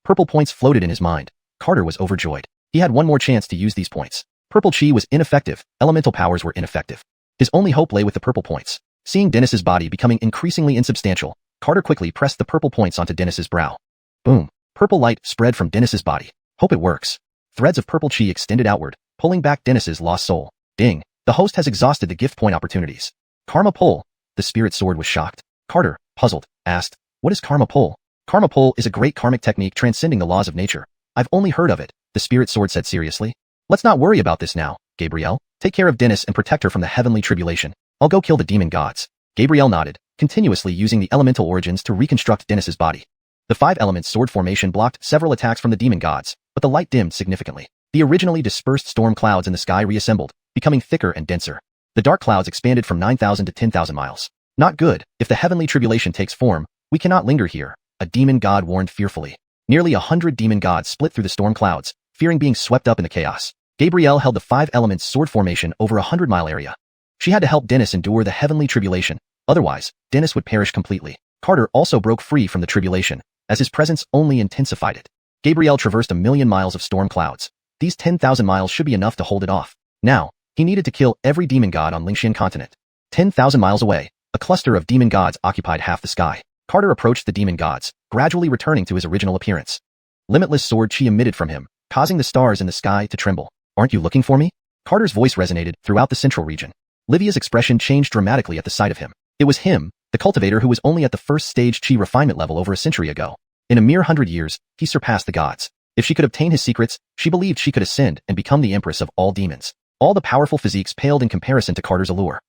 Purple points floated in his mind. Carter was overjoyed. He had one more chance to use these points. Purple chi was ineffective, elemental powers were ineffective. His only hope lay with the purple points. Seeing Dennis's body becoming increasingly insubstantial, Carter quickly pressed the purple points onto Dennis's brow. Boom. Purple light spread from Dennis's body. Hope it works. Threads of purple chi extended outward, pulling back Dennis's lost soul. Ding. The host has exhausted the gift point opportunities. Karma pull. The spirit sword was shocked. Carter, puzzled, asked, what is karma pull? Karma pull is a great karmic technique transcending the laws of nature. I've only heard of it, the spirit sword said seriously. Let's not worry about this now, Gabrielle. Take care of Dennis and protect her from the heavenly tribulation. I'll go kill the demon gods. Gabrielle nodded, continuously using the elemental origins to reconstruct Dennis's body. The 5 elements sword formation blocked several attacks from the demon gods, but the light dimmed significantly. The originally dispersed storm clouds in the sky reassembled, becoming thicker and denser. The dark clouds expanded from 9,000 to 10,000 miles. Not good. If the heavenly tribulation takes form, we cannot linger here, a demon god warned fearfully. Nearly 100 demon gods split through the storm clouds, fearing being swept up in the chaos. Gabrielle held the 5 elements sword formation over a 100-mile area. She had to help Dennis endure the heavenly tribulation, otherwise, Dennis would perish completely. Carter also broke free from the tribulation, as his presence only intensified it. Gabrielle traversed 1,000,000 miles of storm clouds. These 10,000 miles should be enough to hold it off. Now, he needed to kill every demon god on Xianxia continent. 10,000 miles away, a cluster of demon gods occupied half the sky. Carter approached the demon gods, gradually returning to his original appearance. Limitless sword chi emitted from him, causing the stars in the sky to tremble. Aren't you looking for me? Carter's voice resonated throughout the central region. Livia's expression changed dramatically at the sight of him. It was him, the cultivator who was only at the first stage chi refinement level over a century ago. In a mere 100 years, he surpassed the gods. If she could obtain his secrets, she believed she could ascend and become the empress of all demons. All the powerful physiques paled in comparison to Carter's allure.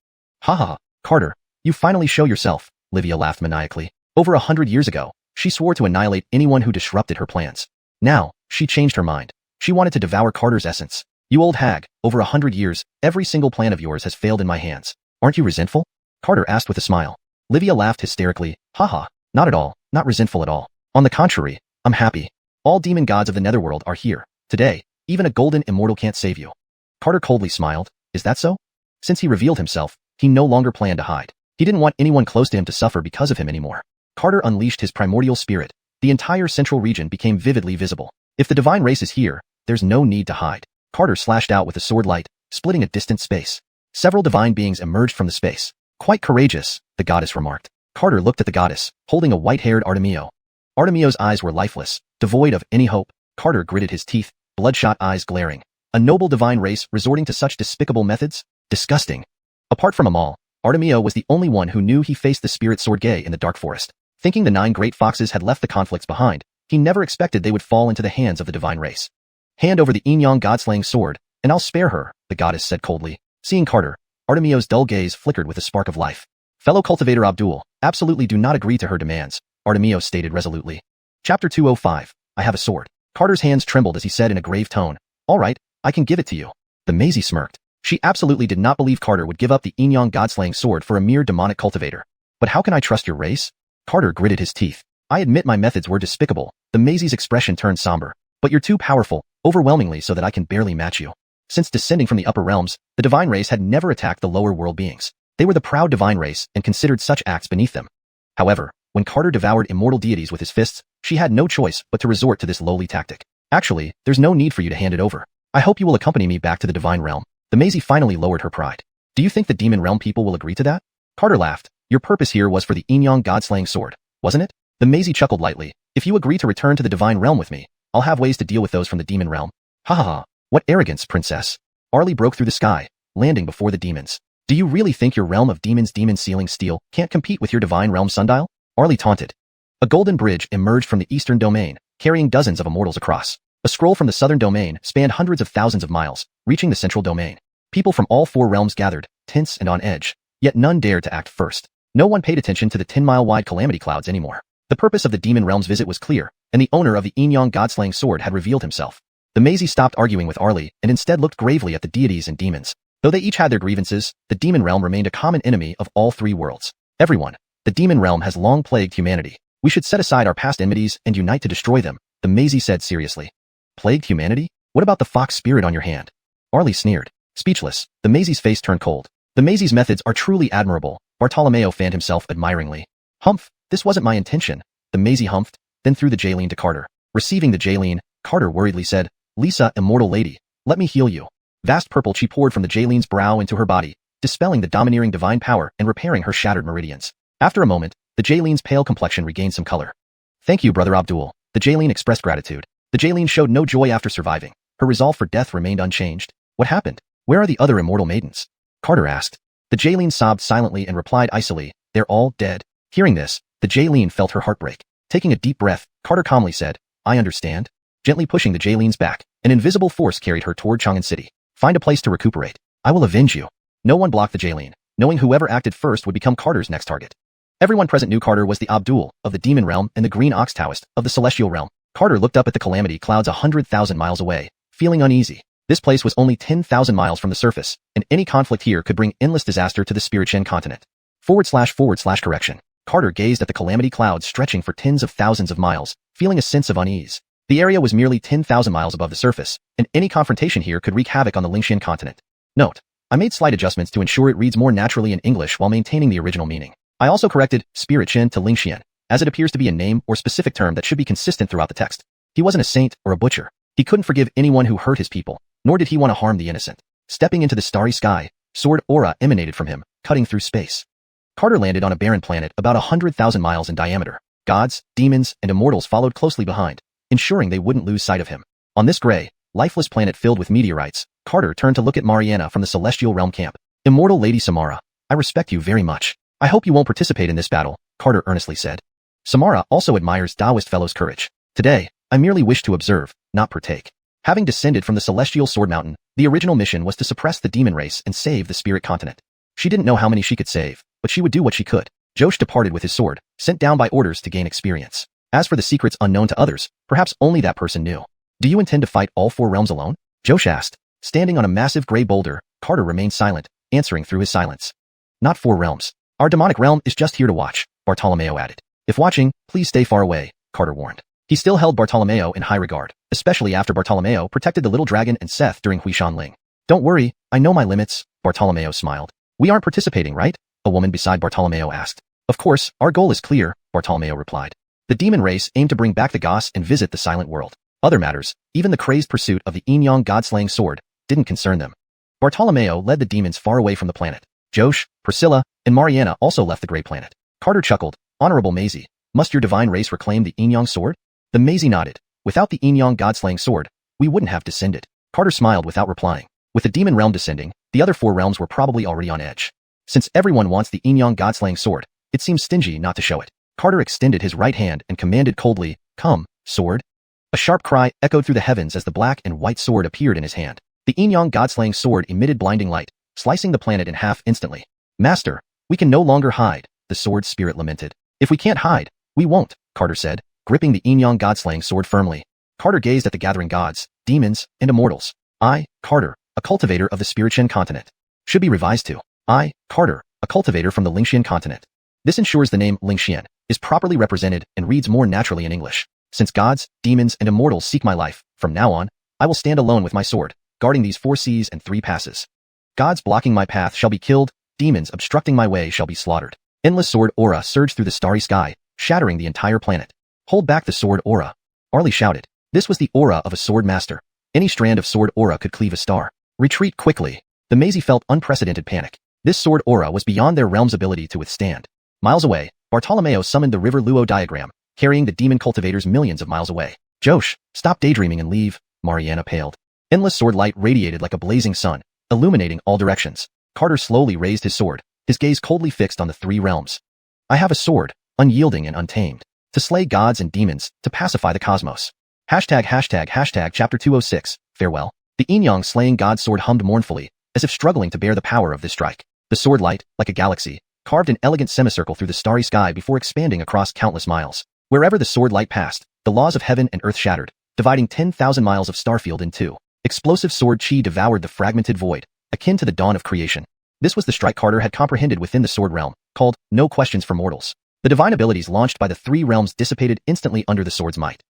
Ha ha, Carter, you finally show yourself, Livia laughed maniacally. Over 100 years ago, she swore to annihilate anyone who disrupted her plans. Now, she changed her mind. She wanted to devour Carter's essence. You old hag, over 100 years, every single plan of yours has failed in my hands. Aren't you resentful? Carter asked with a smile. Livia laughed hysterically. Haha, not at all, not resentful at all. On the contrary, I'm happy. All demon gods of the netherworld are here. Today, even a golden immortal can't save you. Carter coldly smiled. Is that so? Since he revealed himself, he no longer planned to hide. He didn't want anyone close to him to suffer because of him anymore. Carter unleashed his primordial spirit. The entire central region became vividly visible. If the divine race is here, there's no need to hide. Carter slashed out with a sword light, splitting a distant space. Several divine beings emerged from the space. Quite courageous, the goddess remarked. Carter looked at the goddess, holding a white-haired Artemio. Artemio's eyes were lifeless, devoid of any hope. Carter gritted his teeth, bloodshot eyes glaring. A noble divine race resorting to such despicable methods? Disgusting. Apart from Amal, Artemio was the only one who knew he faced the spirit sword gay in the dark forest. Thinking the 9 great foxes had left the conflicts behind, he never expected they would fall into the hands of the divine race. Hand over the Inyang god-slaying sword, and I'll spare her, the goddess said coldly. Seeing Carter, Artemio's dull gaze flickered with a spark of life. Fellow cultivator Abdul, absolutely do not agree to her demands, Artemio stated resolutely. Chapter 205, I have a sword. Carter's hands trembled as he said in a grave tone, all right, I can give it to you. The Maisie smirked. She absolutely did not believe Carter would give up the Inyang god-slaying sword for a mere demonic cultivator. But how can I trust your race? Carter gritted his teeth. I admit my methods were despicable. The Maisie's expression turned somber. But you're too powerful, overwhelmingly so that I can barely match you. Since descending from the upper realms, the divine race had never attacked the lower world beings. They were the proud divine race and considered such acts beneath them. However, when Carter devoured immortal deities with his fists, she had no choice but to resort to this lowly tactic. Actually, there's no need for you to hand it over. I hope you will accompany me back to the divine realm. The Maisie finally lowered her pride. Do you think the demon realm people will agree to that? Carter laughed. Your purpose here was for the Inyang god-slaying sword, wasn't it? The Maisie chuckled lightly. If you agree to return to the divine realm with me, I'll have ways to deal with those from the demon realm. Ha ha ha. What arrogance, princess. Arlie broke through the sky, landing before the demons. Do you really think your realm of demons demon sealing steel can't compete with your divine realm sundial? Arlie taunted. A golden bridge emerged from the eastern domain, carrying dozens of immortals across. A scroll from the southern domain spanned hundreds of thousands of miles, reaching the central domain. People from all 4 realms gathered, tense and on edge, yet none dared to act first. No one paid attention to the 10-mile-wide calamity clouds anymore. The purpose of the demon realm's visit was clear, and the owner of the Inyang god-slaying sword had revealed himself. The Maisie stopped arguing with Arlie and instead looked gravely at the deities and demons. Though they each had their grievances, the demon realm remained a common enemy of all 3 worlds. Everyone, the demon realm has long plagued humanity. We should set aside our past enmities and unite to destroy them, the Maisie said seriously. Plagued humanity? What about the fox spirit on your hand? Arlie sneered. Speechless, the Maisie's face turned cold. The Maisie's methods are truly admirable, Bartolomeo fanned himself admiringly. Humph, this wasn't my intention. The Maisie humphed, then threw the Jaylene to Carter. Receiving the Jaylene, Carter worriedly said, Lisa, immortal lady, let me heal you. Vast purple chi poured from the Jaylene's brow into her body, dispelling the domineering divine power and repairing her shattered meridians. After a moment, the Jaylene's pale complexion regained some color. Thank you, Brother Abdul. The Jaylene expressed gratitude. The Jaylene showed no joy after surviving. Her resolve for death remained unchanged. What happened? Where are the other immortal maidens? Carter asked. The Jaylene sobbed silently and replied icily, they're all dead. Hearing this, the Jaylene felt her heart break. Taking a deep breath, Carter calmly said, I understand. Gently pushing the Jaylene's back, an invisible force carried her toward Chang'an City. Find a place to recuperate. I will avenge you. No one blocked the Jaylene, knowing whoever acted first would become Carter's next target. Everyone present knew Carter was the Abdul of the Demon Realm and the Green Ox Taoist of the Celestial Realm. Carter looked up at the calamity clouds 100,000 miles away, feeling uneasy. This place was only 10,000 miles from the surface, and any conflict here could bring endless disaster to the Spirit-Shen continent. / correction. Carter gazed at the calamity clouds stretching for tens of thousands of miles, feeling a sense of unease. The area was merely 10,000 miles above the surface, and any confrontation here could wreak havoc on the Lingxian continent. Note: I made slight adjustments to ensure it reads more naturally in English while maintaining the original meaning. I also corrected Spirit Chen to Lingxian, as it appears to be a name or specific term that should be consistent throughout the text. He wasn't a saint or a butcher. He couldn't forgive anyone who hurt his people, nor did he want to harm the innocent. Stepping into the starry sky, sword aura emanated from him, cutting through space. Carter landed on a barren planet about 100,000 miles in diameter. Gods, demons, and immortals followed closely behind, ensuring they wouldn't lose sight of him. On this gray, lifeless planet filled with meteorites, Carter turned to look at Mariana from the Celestial Realm camp. Immortal Lady Samara, I respect you very much. I hope you won't participate in this battle, Carter earnestly said. Samara also admires Taoist fellows' courage. Today, I merely wish to observe, not partake. Having descended from the Celestial Sword Mountain, the original mission was to suppress the demon race and save the spirit continent. She didn't know how many she could save, but she would do what she could. Josh departed with his sword, sent down by orders to gain experience. As for the secrets unknown to others, perhaps only that person knew. Do you intend to fight all 4 realms alone? Josh asked. Standing on a massive gray boulder, Carter remained silent, answering through his silence. Not 4 realms. Our demonic realm is just here to watch, Bartolomeo added. If watching, please stay far away, Carter warned. He still held Bartolomeo in high regard, especially after Bartolomeo protected the little dragon and Seth during Huishan Ling. Don't worry, I know my limits, Bartolomeo smiled. We aren't participating, right? A woman beside Bartolomeo asked. Of course, our goal is clear, Bartolomeo replied. The demon race aimed to bring back the gods and visit the silent world. Other matters, even the crazed pursuit of the Yin-Yang god-slaying sword, didn't concern them. Bartolomeo led the demons far away from the planet. Josh, Priscilla, and Mariana also left the gray planet. Carter chuckled. Honorable Maisie, must your divine race reclaim the Yin-Yang sword? The Maisie nodded. Without the Yin-Yang god-slaying sword, we wouldn't have descended. Carter smiled without replying. With the demon realm descending, the other 4 realms were probably already on edge. Since everyone wants the Yin-Yang god-slaying sword, it seems stingy not to show it. Carter extended his right hand and commanded coldly, "Come, sword." A sharp cry echoed through the heavens as the black and white sword appeared in his hand. The Yin-Yang god-slaying sword emitted blinding light, slicing the planet in half instantly. Master, we can no longer hide, the sword spirit lamented. If we can't hide, we won't, Carter said, gripping the Yin-Yang god-slaying sword firmly. Carter gazed at the gathering gods, demons, and immortals. I, Carter, a cultivator of the Spiritchen continent. Should be revised to I, Carter, a cultivator from the Lingxian continent. This ensures the name Lingxian is properly represented and reads more naturally in English. Since gods, demons, and immortals seek my life, from now on, I will stand alone with my sword, guarding these 4 seas and 3 passes. Gods blocking my path shall be killed, demons obstructing my way shall be slaughtered. Endless sword aura surged through the starry sky, shattering the entire planet. Hold back the sword aura, Arlie shouted. This was the aura of a sword master. Any strand of sword aura could cleave a star. Retreat quickly. The Maisie felt unprecedented panic. This sword aura was beyond their realm's ability to withstand. Miles away, Bartolomeo summoned the River Luo diagram, carrying the demon cultivators millions of miles away. Josh, stop daydreaming and leave, Mariana paled. Endless sword light radiated like a blazing sun, illuminating all directions. Carter slowly raised his sword, his gaze coldly fixed on the 3 realms. I have a sword, unyielding and untamed. To slay gods and demons, to pacify the cosmos. ##### Chapter 206, Farewell. The Yin-Yang slaying god sword hummed mournfully, as if struggling to bear the power of this strike. The sword light, like a galaxy, carved an elegant semicircle through the starry sky before expanding across countless miles. Wherever the sword light passed, the laws of heaven and earth shattered, dividing 10,000 miles of starfield in 2. Explosive sword chi devoured the fragmented void, akin to the dawn of creation. This was the strike Carter had comprehended within the sword realm, called No Questions for Mortals. The divine abilities launched by the 3 realms dissipated instantly under the sword's might.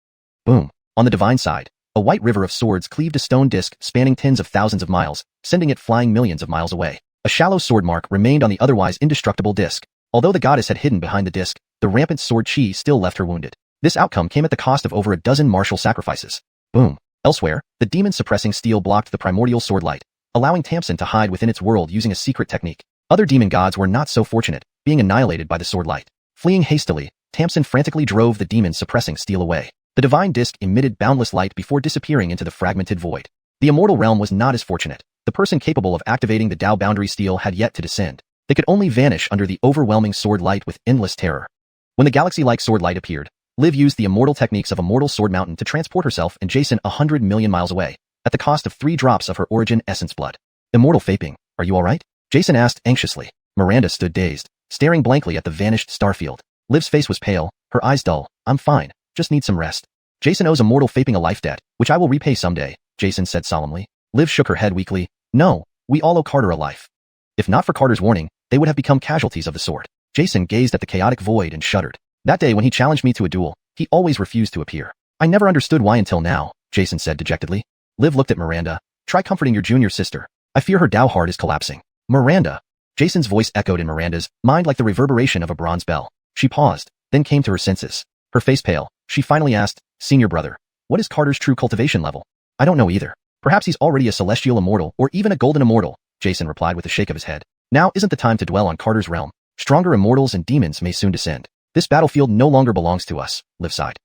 Boom. On the divine side, a white river of swords cleaved a stone disc spanning tens of thousands of miles, sending it flying millions of miles away. A shallow sword mark remained on the otherwise indestructible disc. Although the goddess had hidden behind the disc, the rampant sword chi still left her wounded. This outcome came at the cost of over a dozen martial sacrifices. Boom. Elsewhere, the demon-suppressing steel blocked the primordial sword light, allowing Tamsin to hide within its world using a secret technique. Other demon gods were not so fortunate, being annihilated by the sword light. Fleeing hastily, Tamsin frantically drove the demon-suppressing steel away. The divine disc emitted boundless light before disappearing into the fragmented void. The immortal realm was not as fortunate. The person capable of activating the Tao boundary steel had yet to descend. They could only vanish under the overwhelming sword light with endless terror. When the galaxy-like sword light appeared, Liv used the immortal techniques of Immortal Sword Mountain to transport herself and Jason 100 million miles away, at the cost of 3 drops of her origin essence blood. Immortal Faping, are you alright? Jason asked anxiously. Miranda stood dazed, staring blankly at the vanished starfield. Liv's face was pale, her eyes dull. I'm fine, just need some rest. Jason owes Immortal Faping a life debt, which I will repay someday, Jason said solemnly. Liv shook her head weakly. No, we all owe Carter a life. If not for Carter's warning, they would have become casualties of the sword. Jason gazed at the chaotic void and shuddered. That day when he challenged me to a duel, he always refused to appear. I never understood why until now, Jason said dejectedly. Liv looked at Miranda. Try comforting your junior sister. I fear her Dao heart is collapsing. Miranda. Jason's voice echoed in Miranda's mind like the reverberation of a bronze bell. She paused, then came to her senses. Her face pale, she finally asked, Senior brother, what is Carter's true cultivation level? I don't know either. Perhaps he's already a celestial immortal or even a golden immortal, Jason replied with a shake of his head. Now isn't the time to dwell on Carter's realm. Stronger immortals and demons may soon descend. This battlefield no longer belongs to us, Liv sighed.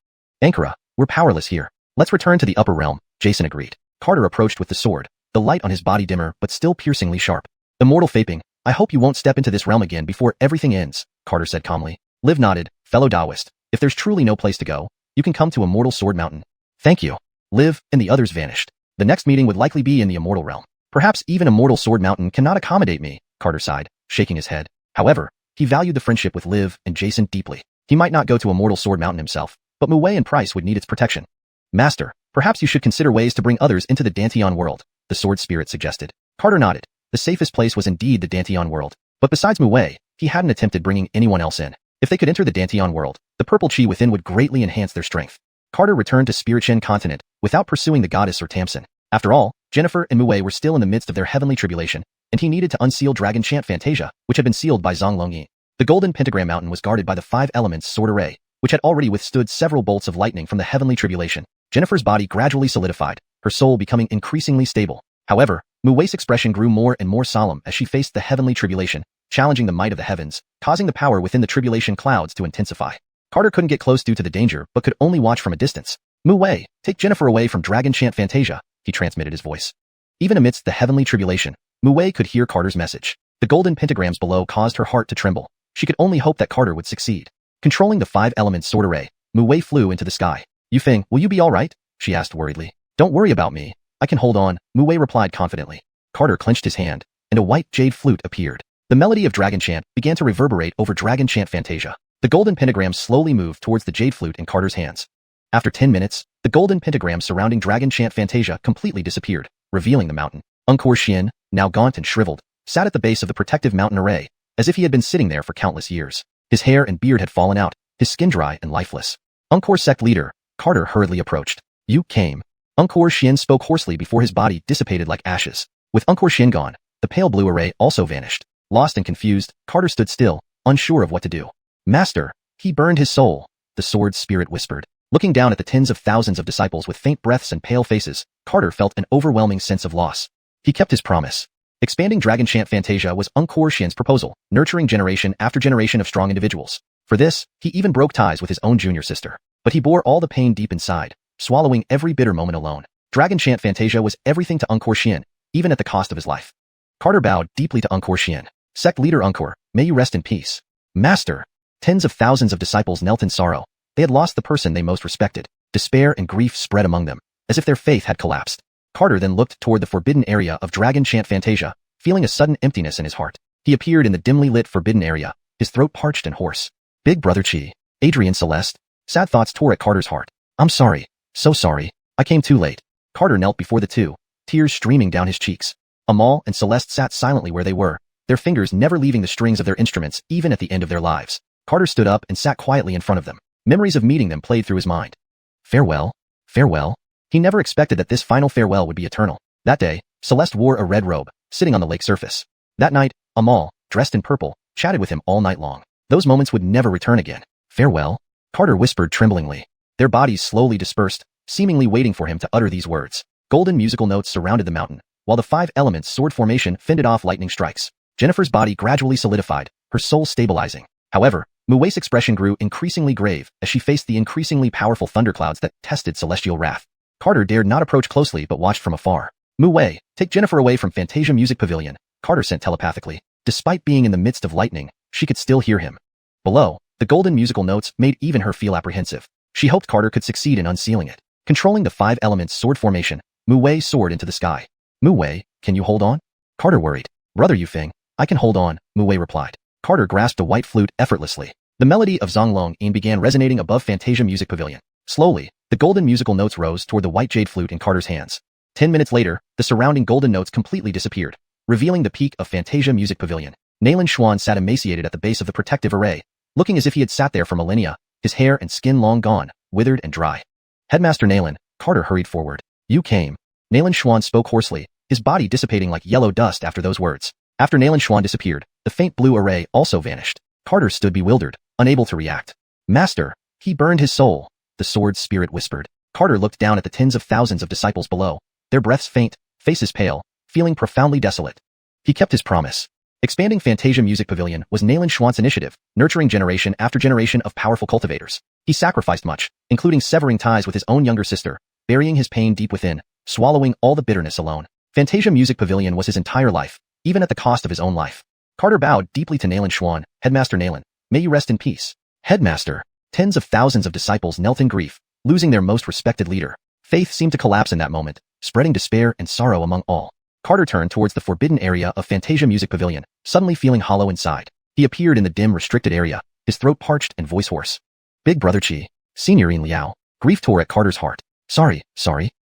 Ankara, we're powerless here. Let's return to the upper realm, Jason agreed. Carter approached with the sword, the light on his body dimmer but still piercingly sharp. Immortal Faping, I hope you won't step into this realm again before everything ends, Carter said calmly. Liv nodded, fellow Taoist. If there's truly no place to go, you can come to Immortal Sword Mountain. Thank you. Liv and the others vanished. The next meeting would likely be in the Immortal Realm. Perhaps even Immortal Sword Mountain cannot accommodate me, Carter sighed, shaking his head. However, he valued the friendship with Liv and Jason deeply. He might not go to Immortal Sword Mountain himself, but Mu Wei and Price would need its protection. Master, perhaps you should consider ways to bring others into the Dantian world, the sword spirit suggested. Carter nodded. The safest place was indeed the Dantian world. But besides Mu Wei, he hadn't attempted bringing anyone else in. If they could enter the Dantian world, the purple chi within would greatly enhance their strength. Carter returned to Spiritchen continent without pursuing the goddess or Tamsin. After all, Jennifer and Mu Wei were still in the midst of their heavenly tribulation, and he needed to unseal Dragon Chant Fantasia, which had been sealed by Zhang Longyi. The Golden Pentagram Mountain was guarded by the 5 elements sword array, which had already withstood several bolts of lightning from the heavenly tribulation. Jennifer's body gradually solidified, her soul becoming increasingly stable. However, Mu Wei's expression grew more and more solemn as she faced the heavenly tribulation, challenging the might of the heavens, causing the power within the tribulation clouds to intensify. Carter couldn't get close due to the danger, but could only watch from a distance. Mu Wei, take Jennifer away from Dragon Chant Fantasia, he transmitted his voice. Even amidst the heavenly tribulation, Mu Wei could hear Carter's message. The golden pentagrams below caused her heart to tremble. She could only hope that Carter would succeed. Controlling the 5 elements sword array, Mu Wei flew into the sky. Yufeng, will you be alright? She asked worriedly. Don't worry about me. I can hold on, Mu Wei replied confidently. Carter clenched his hand, and a white jade flute appeared. The melody of Dragon Chant began to reverberate over Dragon Chant Fantasia. The golden pentagram slowly moved towards the jade flute in Carter's hands. After 10 minutes, the golden pentagram surrounding Dragon Chant Fantasia completely disappeared, revealing the mountain. Angkor Xian, now gaunt and shriveled, sat at the base of the protective mountain array, as if he had been sitting there for countless years. His hair and beard had fallen out, his skin dry and lifeless. Angkor sect leader, Carter hurriedly approached. You came. Angkor Xian spoke hoarsely before his body dissipated like ashes. With Angkor Xian gone, the pale blue array also vanished. Lost and confused, Carter stood still, unsure of what to do. Master, he burned his soul, the sword spirit whispered. Looking down at the tens of thousands of disciples with faint breaths and pale faces, Carter felt an overwhelming sense of loss. He kept his promise. Expanding Dragon Chant Fantasia was Angkor Xian's proposal, nurturing generation after generation of strong individuals. For this, he even broke ties with his own junior sister. But he bore all the pain deep inside, swallowing every bitter moment alone. Dragon Chant Fantasia was everything to Angkor Xian, even at the cost of his life. Carter bowed deeply to Angkor Xian. Sect leader Angkor, may you rest in peace. Master. Tens of thousands of disciples knelt in sorrow. They had lost the person they most respected. Despair and grief spread among them, as if their faith had collapsed. Carter then looked toward the forbidden area of Dragon Chant Fantasia, feeling a sudden emptiness in his heart. He appeared in the dimly lit forbidden area, his throat parched and hoarse. Big Brother Chi, Adrian Celeste. Sad thoughts tore at Carter's heart. I'm sorry, so sorry. I came too late. Carter knelt before the two, tears streaming down his cheeks. Amal and Celeste sat silently where they were, their fingers never leaving the strings of their instruments even at the end of their lives. Carter stood up and sat quietly in front of them. Memories of meeting them played through his mind. Farewell, farewell. He never expected that this final farewell would be eternal. That day, Celeste wore a red robe, sitting on the lake surface. That night, Amal, dressed in purple, chatted with him all night long. Those moments would never return again. Farewell, Carter whispered tremblingly. Their bodies slowly dispersed, seemingly waiting for him to utter these words. Golden musical notes surrounded the mountain, while the 5 elements sword formation fended off lightning strikes. Jennifer's body gradually solidified, her soul stabilizing. However, Mu Wei's expression grew increasingly grave as she faced the increasingly powerful thunderclouds that tested celestial wrath. Carter dared not approach closely but watched from afar. Mu Wei, take Jennifer away from Fantasia Music Pavilion, Carter sent telepathically. Despite being in the midst of lightning, she could still hear him. Below, the golden musical notes made even her feel apprehensive. She hoped Carter could succeed in unsealing it. Controlling the 5 elements sword formation, Mu Wei soared into the sky. Mu Wei, can you hold on? Carter worried. Brother Yufeng, I can hold on, Mu Wei replied. Carter grasped a white flute effortlessly. The melody of Zhang Longyi began resonating above Fantasia Music Pavilion. Slowly, the golden musical notes rose toward the white jade flute in Carter's hands. 10 minutes later, the surrounding golden notes completely disappeared, revealing the peak of Fantasia Music Pavilion. Naylan Xuan sat emaciated at the base of the protective array, looking as if he had sat there for millennia, his hair and skin long gone, withered and dry. Headmaster Naylan, Carter hurried forward. You came. Naylan Xuan spoke hoarsely, his body dissipating like yellow dust after those words. After Naylan Xuan disappeared, the faint blue array also vanished. Carter stood bewildered, unable to react. Master, he burned his soul, the sword spirit whispered. Carter looked down at the tens of thousands of disciples below, their breaths faint, faces pale, feeling profoundly desolate. He kept his promise. Expanding Fantasia Music Pavilion was Naylan Xuan's initiative, nurturing generation after generation of powerful cultivators. He sacrificed much, including severing ties with his own younger sister, burying his pain deep within, swallowing all the bitterness alone. Fantasia Music Pavilion was his entire life, even at the cost of his own life. Carter bowed deeply to Naylan Xuan. Headmaster Naylan, may you rest in peace. Headmaster. Tens of thousands of disciples knelt in grief, losing their most respected leader. Faith seemed to collapse in that moment, spreading despair and sorrow among all. Carter turned towards the forbidden area of Fantasia Music Pavilion, suddenly feeling hollow inside. He appeared in the dim, restricted area, his throat parched and voice hoarse. Big Brother Qi. Signorine Liao. Grief tore at Carter's heart. Sorry,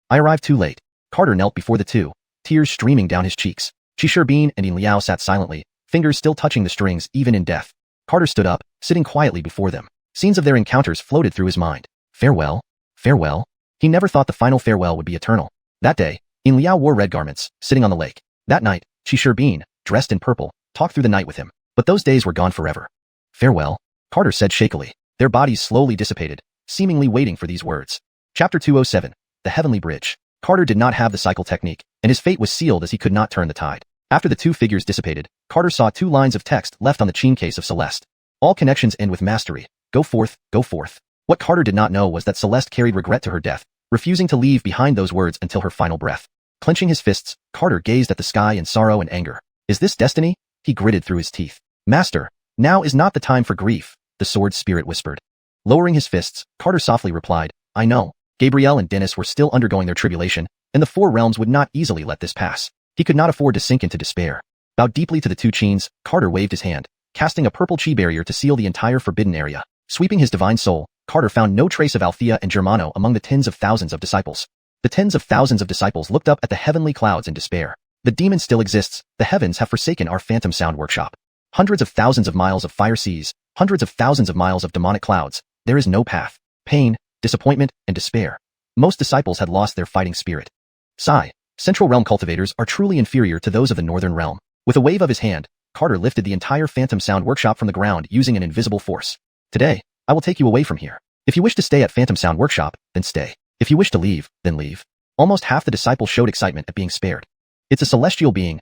I arrived too late. Carter knelt before the two, tears streaming down his cheeks. Qi Sherbin and Yin Liao sat silently, fingers still touching the strings even in death. Carter stood up, sitting quietly before them. Scenes of their encounters floated through his mind. Farewell. Farewell. He never thought the final farewell would be eternal. That day, Yin Liao wore red garments, sitting on the lake. That night, Qi Sherbin, dressed in purple, talked through the night with him. But those days were gone forever. Farewell, Carter said shakily. Their bodies slowly dissipated, seemingly waiting for these words. Chapter 207. The Heavenly Bridge. Carter did not have the cycle technique, and his fate was sealed as he could not turn the tide. After the two figures dissipated, Carter saw 2 lines of text left on the chain case of Celeste. All connections end with mastery. Go forth, go forth. What Carter did not know was that Celeste carried regret to her death, refusing to leave behind those words until her final breath. Clenching his fists, Carter gazed at the sky in sorrow and anger. Is this destiny? He gritted through his teeth. Master, now is not the time for grief, the sword spirit whispered. Lowering his fists, Carter softly replied, I know. Gabrielle and Dennis were still undergoing their tribulation, and the 4 realms would not easily let this pass. He could not afford to sink into despair. Bowed deeply to the 2 Qins, Carter waved his hand, casting a purple chi barrier to seal the entire forbidden area. Sweeping his divine soul, Carter found no trace of Althea and Germano among the tens of thousands of disciples. The tens of thousands of disciples looked up at the heavenly clouds in despair. The demon still exists, the heavens have forsaken our phantom sound workshop. Hundreds of thousands of miles of fire seas, hundreds of thousands of miles of demonic clouds, there is no path. Pain, disappointment, and despair. Most disciples had lost their fighting spirit. Sigh. Central Realm cultivators are truly inferior to those of the Northern Realm. With a wave of his hand, Carter lifted the entire Phantom Sound Workshop from the ground using an invisible force. Today, I will take you away from here. If you wish to stay at Phantom Sound Workshop, then stay. If you wish to leave, then leave. Almost half the disciples showed excitement at being spared. It's a celestial being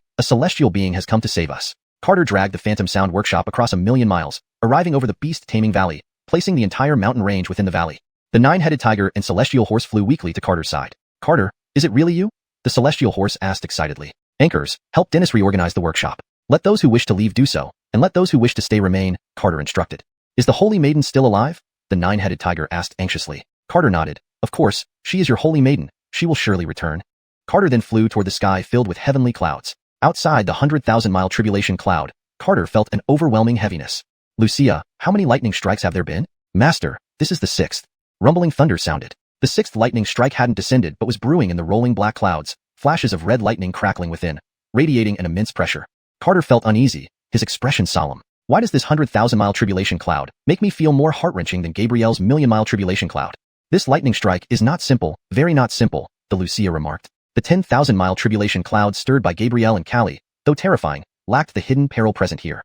has come to save us. Carter dragged the Phantom Sound Workshop across 1,000,000 miles, arriving over the beast-taming valley, placing the entire mountain range within the valley. The 9-headed tiger and celestial horse flew weakly to Carter's side. Carter, is it really you? The celestial horse asked excitedly. Anchors, help Dennis reorganize the workshop. Let those who wish to leave do so, and let those who wish to stay remain, Carter instructed. Is the Holy Maiden still alive? The 9-headed tiger asked anxiously. Carter nodded. Of course, she is your Holy Maiden. She will surely return. Carter then flew toward the sky filled with heavenly clouds. Outside the 100,000-mile tribulation cloud, Carter felt an overwhelming heaviness. Wuxia, how many lightning strikes have there been? Master, this is the 6th. Rumbling thunder sounded. The 6th lightning strike hadn't descended but was brewing in the rolling black clouds, flashes of red lightning crackling within, radiating an immense pressure. Carter felt uneasy, his expression solemn. Why does this 100,000-mile tribulation cloud make me feel more heart-wrenching than Gabrielle's 1,000,000-mile tribulation cloud? This lightning strike is not simple, very not simple, the Wuxia remarked. The 10,000-mile tribulation cloud stirred by Gabrielle and Callie, though terrifying, lacked the hidden peril present here.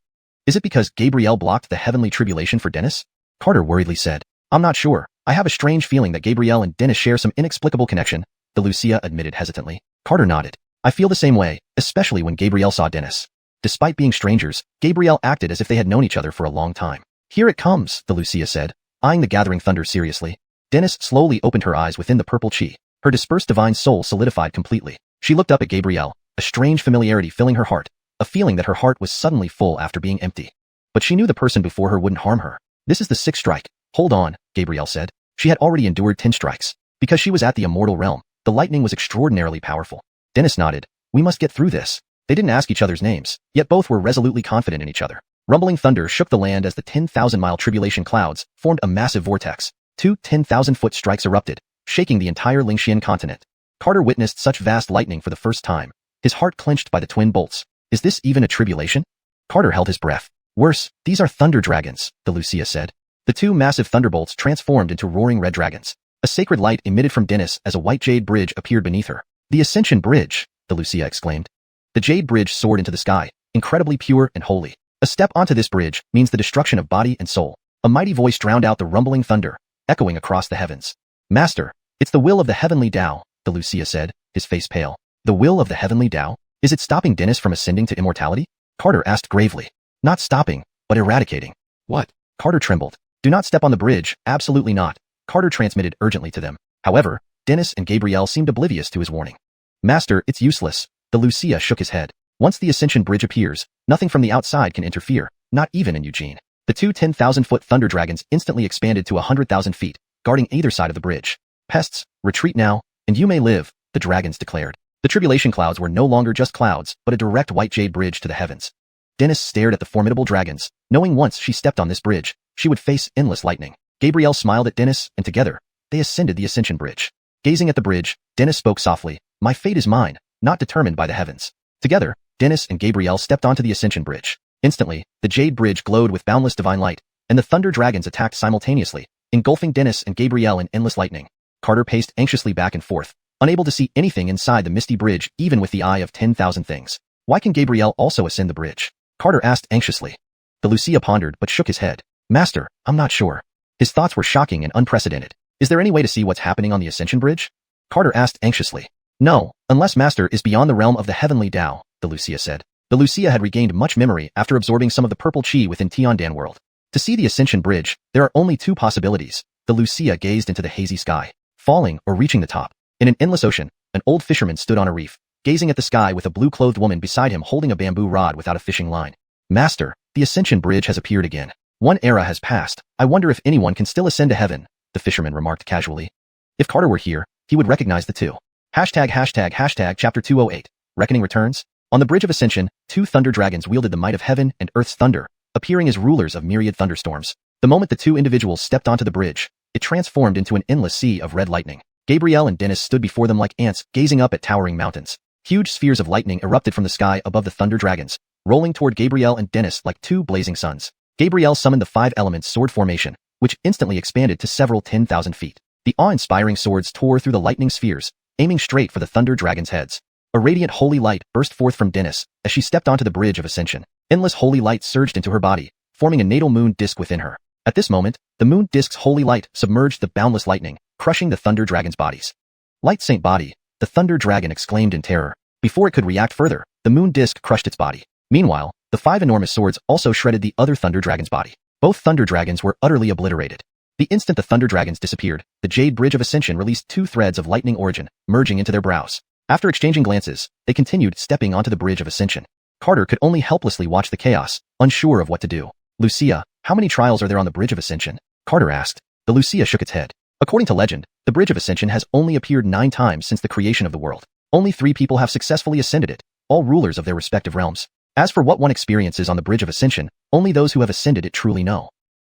Is it because Gabrielle blocked the heavenly tribulation for Dennis? Carter worriedly said. I'm not sure. I have a strange feeling that Gabrielle and Dennis share some inexplicable connection, the Wuxia admitted hesitantly. Carter nodded. I feel the same way, especially when Gabrielle saw Dennis. Despite being strangers, Gabrielle acted as if they had known each other for a long time. Here it comes, the Wuxia said, eyeing the gathering thunder seriously. Dennis slowly opened her eyes within the purple chi. Her dispersed divine soul solidified completely. She looked up at Gabrielle, a strange familiarity filling her heart, a feeling that her heart was suddenly full after being empty. But she knew the person before her wouldn't harm her. This is the 6th strike. Hold on, Gabrielle said. She had already endured 10 strikes. Because she was at the immortal realm, the lightning was extraordinarily powerful. Dennis nodded. We must get through this. They didn't ask each other's names, yet both were resolutely confident in each other. Rumbling thunder shook the land as the 10,000-mile tribulation clouds formed a massive vortex. 2 10,000-foot strikes erupted, shaking the entire Lingxian continent. Carter witnessed such vast lightning for the first time, his heart clenched by the twin bolts. Is this even a tribulation? Carter held his breath. Worse, these are thunder dragons, the Wuxia said. The 2 massive thunderbolts transformed into roaring red dragons. A sacred light emitted from Dennis as a white jade bridge appeared beneath her. The Ascension Bridge, the Wuxia exclaimed. The jade bridge soared into the sky, incredibly pure and holy. A step onto this bridge means the destruction of body and soul. A mighty voice drowned out the rumbling thunder, echoing across the heavens. Master, it's the will of the heavenly Tao, the Wuxia said, his face pale. The will of the heavenly Tao? Is it stopping Dennis from ascending to immortality? Carter asked gravely. Not stopping, but eradicating. What? Carter trembled. Do not step on the bridge, absolutely not. Carter transmitted urgently to them. However, Dennis and Gabrielle seemed oblivious to his warning. Master, it's useless. The Wuxia shook his head. Once the Ascension Bridge appears, nothing from the outside can interfere, not even in Eugene. The two 10,000-foot thunder dragons instantly expanded to 100,000 feet, guarding either side of the bridge. Pests, retreat now, and you may live, the dragons declared. The tribulation clouds were no longer just clouds, but a direct white jade bridge to the heavens. Dennis stared at the formidable dragons, knowing once she stepped on this bridge, she would face endless lightning. Gabrielle smiled at Dennis, and together, they ascended the Ascension Bridge. Gazing at the bridge, Dennis spoke softly, my fate is mine, not determined by the heavens. Together, Dennis and Gabrielle stepped onto the Ascension Bridge. Instantly, the jade bridge glowed with boundless divine light, and the thunder dragons attacked simultaneously, engulfing Dennis and Gabrielle in endless lightning. Carter paced anxiously back and forth, unable to see anything inside the misty bridge even with the eye of 10,000 things. Why can Gabrielle also ascend the bridge? Carter asked anxiously. The Wuxia pondered but shook his head. Master, I'm not sure. His thoughts were shocking and unprecedented. Is there any way to see what's happening on the Ascension Bridge? Carter asked anxiously. No, unless Master is beyond the realm of the heavenly Tao, the Wuxia said. The Wuxia had regained much memory after absorbing some of the purple chi within Tiandan world. To see the Ascension Bridge, there are only two possibilities. The Wuxia gazed into the hazy sky, falling or reaching the top. In an endless ocean, an old fisherman stood on a reef, gazing at the sky with a blue-clothed woman beside him holding a bamboo rod without a fishing line. Master, the Ascension Bridge has appeared again. One era has passed. I wonder if anyone can still ascend to heaven, the fisherman remarked casually. If Carter were here, he would recognize the two. ####Chapter 208. Reckoning returns. On the Bridge of Ascension, two thunder dragons wielded the might of heaven and earth's thunder, appearing as rulers of myriad thunderstorms. The moment the two individuals stepped onto the bridge, it transformed into an endless sea of red lightning. Gabrielle and Dennis stood before them like ants, gazing up at towering mountains. Huge spheres of lightning erupted from the sky above the thunder dragons, rolling toward Gabrielle and Dennis like two blazing suns. Gabrielle summoned the 5 elements sword formation, which instantly expanded to several 10,000 feet. The awe-inspiring swords tore through the lightning spheres, aiming straight for the thunder dragons' heads. A radiant holy light burst forth from Dennis as she stepped onto the Bridge of Ascension. Endless holy light surged into her body, forming a natal moon disk within her. At this moment, the moon disk's holy light submerged the boundless lightning, crushing the thunder dragons' bodies. Light Saint Body, the thunder dragon exclaimed in terror. Before it could react further, the moon disk crushed its body. Meanwhile, the 5 enormous swords also shredded the other thunder dragon's body. Both thunder dragons were utterly obliterated. The instant the thunder dragons disappeared, the Jade Bridge of Ascension released 2 threads of lightning origin, merging into their brows. After exchanging glances, they continued stepping onto the Bridge of Ascension. Carter could only helplessly watch the chaos, unsure of what to do. Wuxia, how many trials are there on the Bridge of Ascension? Carter asked. The Wuxia shook its head. According to legend, the Bridge of Ascension has only appeared 9 times since the creation of the world. Only 3 people have successfully ascended it, all rulers of their respective realms. As for what one experiences on the Bridge of Ascension, only those who have ascended it truly know.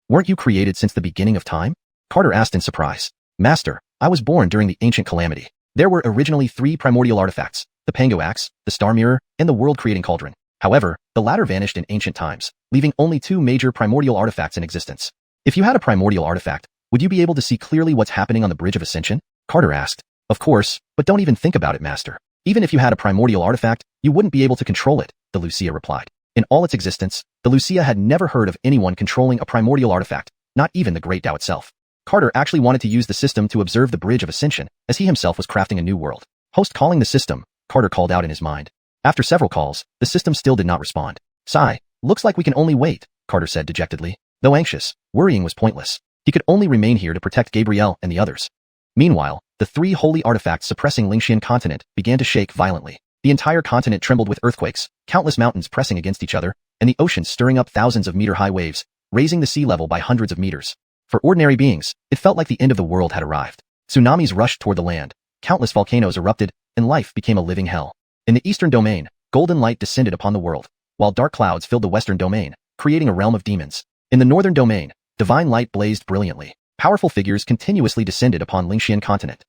Weren't you created since the beginning of time? Carter asked in surprise. Master, I was born during the ancient calamity. There were originally 3 primordial artifacts, the Pango Axe, the Star Mirror, and the world-creating cauldron. However, the latter vanished in ancient times, leaving only 2 major primordial artifacts in existence. If you had a primordial artifact, would you be able to see clearly what's happening on the Bridge of Ascension? Carter asked. Of course, but don't even think about it, Master. Even if you had a primordial artifact, you wouldn't be able to control it, the Wuxia replied. In all its existence, the Wuxia had never heard of anyone controlling a primordial artifact, not even the Great Tao itself. Carter actually wanted to use the system to observe the Bridge of Ascension, as he himself was crafting a new world. Host calling the system, Carter called out in his mind. After several calls, the system still did not respond. Sigh, looks like we can only wait, Carter said dejectedly. Though anxious, worrying was pointless. He could only remain here to protect Gabrielle and the others. Meanwhile, the 3 holy artifacts suppressing Xianxia continent began to shake violently. The entire continent trembled with earthquakes, countless mountains pressing against each other, and the ocean stirring up thousands of meter-high waves, raising the sea level by hundreds of meters. For ordinary beings, it felt like the end of the world had arrived. Tsunamis rushed toward the land, countless volcanoes erupted, and life became a living hell. In the eastern domain, golden light descended upon the world, while dark clouds filled the western domain, creating a realm of demons. In the northern domain, divine light blazed brilliantly. Powerful figures continuously descended upon Xianxia continent.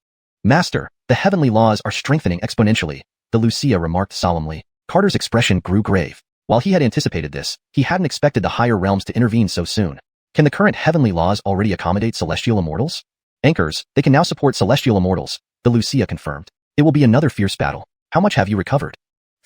Master, the heavenly laws are strengthening exponentially, the Wuxia remarked solemnly. Carter's expression grew grave. While he had anticipated this, he hadn't expected the higher realms to intervene so soon. Can the current heavenly laws already accommodate celestial immortals? Anchors, they can now support celestial immortals, the Wuxia confirmed. It will be another fierce battle. How much have you recovered?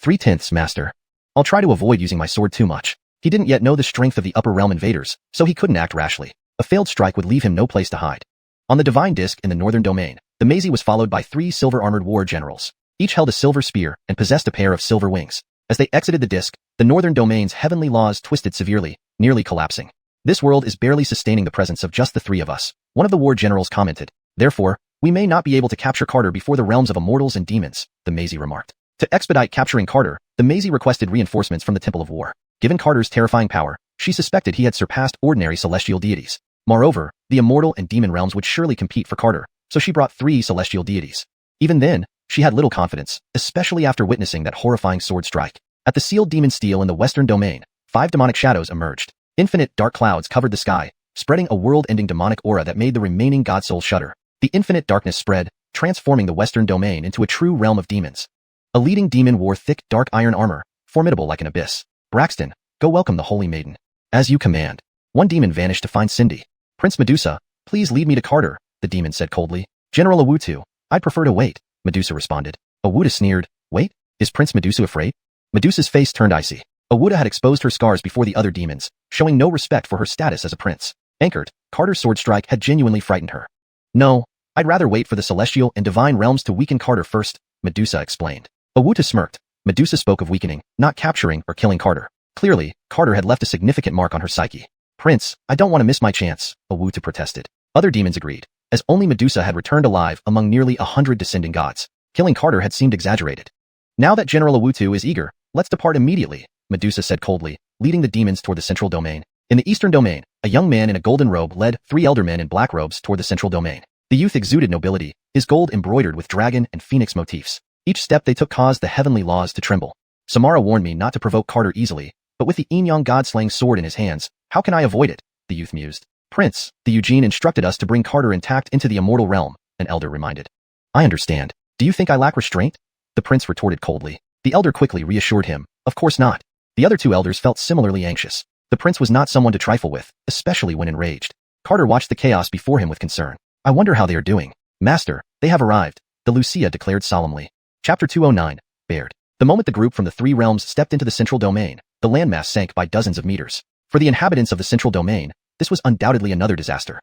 3/10, master. I'll try to avoid using my sword too much. He didn't yet know the strength of the upper realm invaders, so he couldn't act rashly. A failed strike would leave him no place to hide. On the divine disk in the northern domain, the Maisie was followed by 3 silver-armored war generals. Each held a silver spear and possessed a pair of silver wings. As they exited the disk, the northern domain's heavenly laws twisted severely, nearly collapsing. This world is barely sustaining the presence of just the 3 of us, one of the war generals commented. Therefore, we may not be able to capture Carter before the realms of immortals and demons, the Maisie remarked. To expedite capturing Carter, the Maisie requested reinforcements from the Temple of War. Given Carter's terrifying power, she suspected he had surpassed ordinary celestial deities. Moreover, the immortal and demon realms would surely compete for Carter, so she brought 3 celestial deities. Even then, she had little confidence, especially after witnessing that horrifying sword strike. At the sealed demon steel in the western domain, 5 demonic shadows emerged. Infinite dark clouds covered the sky, spreading a world-ending demonic aura that made the remaining god souls shudder. The infinite darkness spread, transforming the western domain into a true realm of demons. A leading demon wore thick, dark iron armor, formidable like an abyss. Braxton, go welcome the Holy Maiden. As you command. One demon vanished to find Cindy. Prince Medusa, please lead me to Carter, the demon said coldly. General Awutu, I'd prefer to wait, Medusa responded. Awuta sneered, wait? Is Prince Medusa afraid? Medusa's face turned icy. Awuta had exposed her scars before the other demons, showing no respect for her status as a prince. Anchored, Carter's sword strike had genuinely frightened her. No, I'd rather wait for the celestial and divine realms to weaken Carter first, Medusa explained. Awuta smirked. Medusa spoke of weakening, not capturing or killing Carter. Clearly, Carter had left a significant mark on her psyche. Prince, I don't want to miss my chance, Awuta protested. Other demons agreed, as only Medusa had returned alive among nearly 100 descending gods. Killing Carter had seemed exaggerated. Now that General Awutu is eager, let's depart immediately, Medusa said coldly, leading the demons toward the central domain. In the eastern domain, a young man in a golden robe led 3 elder men in black robes toward the central domain. The youth exuded nobility, his gold embroidered with dragon and phoenix motifs. Each step they took caused the heavenly laws to tremble. Samara warned me not to provoke Carter easily, but with the Yin-Yang god-slaying sword in his hands, how can I avoid it? The youth mused. Prince, the Eugene instructed us to bring Carter intact into the immortal realm, an elder reminded. I understand. Do you think I lack restraint? The prince retorted coldly. The elder quickly reassured him, of course not. The other 2 elders felt similarly anxious. The prince was not someone to trifle with, especially when enraged. Carter watched the chaos before him with concern. I wonder how they are doing. Master, they have arrived, the Wuxia declared solemnly. Chapter 209, Baird. The moment the group from the 3 realms stepped into the central domain, the landmass sank by dozens of meters. For the inhabitants of the central domain, this was undoubtedly another disaster.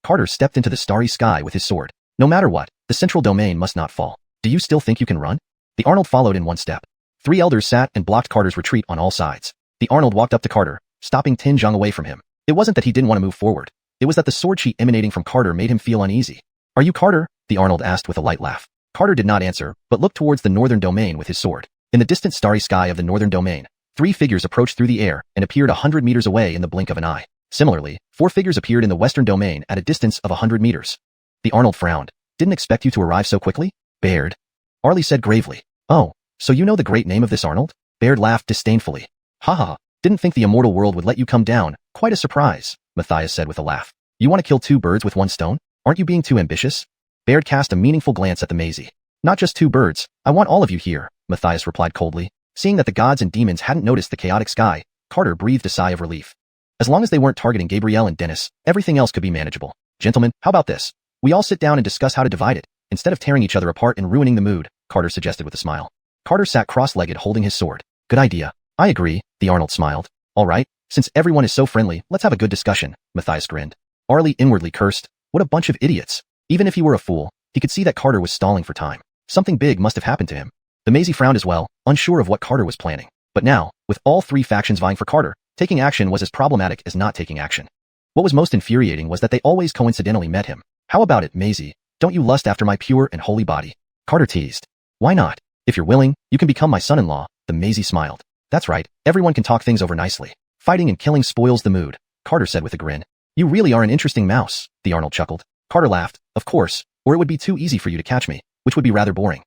Carter stepped into the starry sky with his sword. No matter what, the central domain must not fall. Do you still think you can run? The Arnold followed in one step. 3 elders sat and blocked Carter's retreat on all sides. The Arnold walked up to Carter, stopping Tin Zhang away from him. It wasn't that he didn't want to move forward. It was that the sword chi emanating from Carter made him feel uneasy. Are you Carter? The Arnold asked with a light laugh. Carter did not answer, but looked towards the northern domain with his sword. In the distant starry sky of the northern domain, 3 figures approached through the air and appeared 100 meters away in the blink of an eye. Similarly, 4 figures appeared in the western domain at a distance of 100 meters. The Arnold frowned. Didn't expect you to arrive so quickly? Baird. Arlie said gravely. Oh, so you know the great name of this Arnold? Baird laughed disdainfully. Ha ha, didn't think the immortal world would let you come down. Quite a surprise, Matthias said with a laugh. You want to kill 2 birds with one stone? Aren't you being too ambitious? Baird cast a meaningful glance at the Maisie. Not just 2 birds, I want all of you here, Matthias replied coldly. Seeing that the gods and demons hadn't noticed the chaotic sky, Carter breathed a sigh of relief. As long as they weren't targeting Gabrielle and Dennis, everything else could be manageable. Gentlemen, how about this? We all sit down and discuss how to divide it, instead of tearing each other apart and ruining the mood, Carter suggested with a smile. Carter sat cross-legged holding his sword. Good idea. I agree, the Arnold smiled. All right, since everyone is so friendly, let's have a good discussion, Matthias grinned. Arlie inwardly cursed. What a bunch of idiots. Even if he were a fool, he could see that Carter was stalling for time. Something big must have happened to him. The Maisie frowned as well, unsure of what Carter was planning. But now, with all 3 factions vying for Carter, taking action was as problematic as not taking action. What was most infuriating was that they always coincidentally met him. How about it, Maisie? Don't you lust after my pure and holy body? Carter teased. Why not? If you're willing, you can become my son-in-law, the Maisie smiled. That's right, everyone can talk things over nicely. Fighting and killing spoils the mood, Carter said with a grin. You really are an interesting mouse, the Arnold chuckled. Carter laughed. Of course, or it would be too easy for you to catch me, which would be rather boring.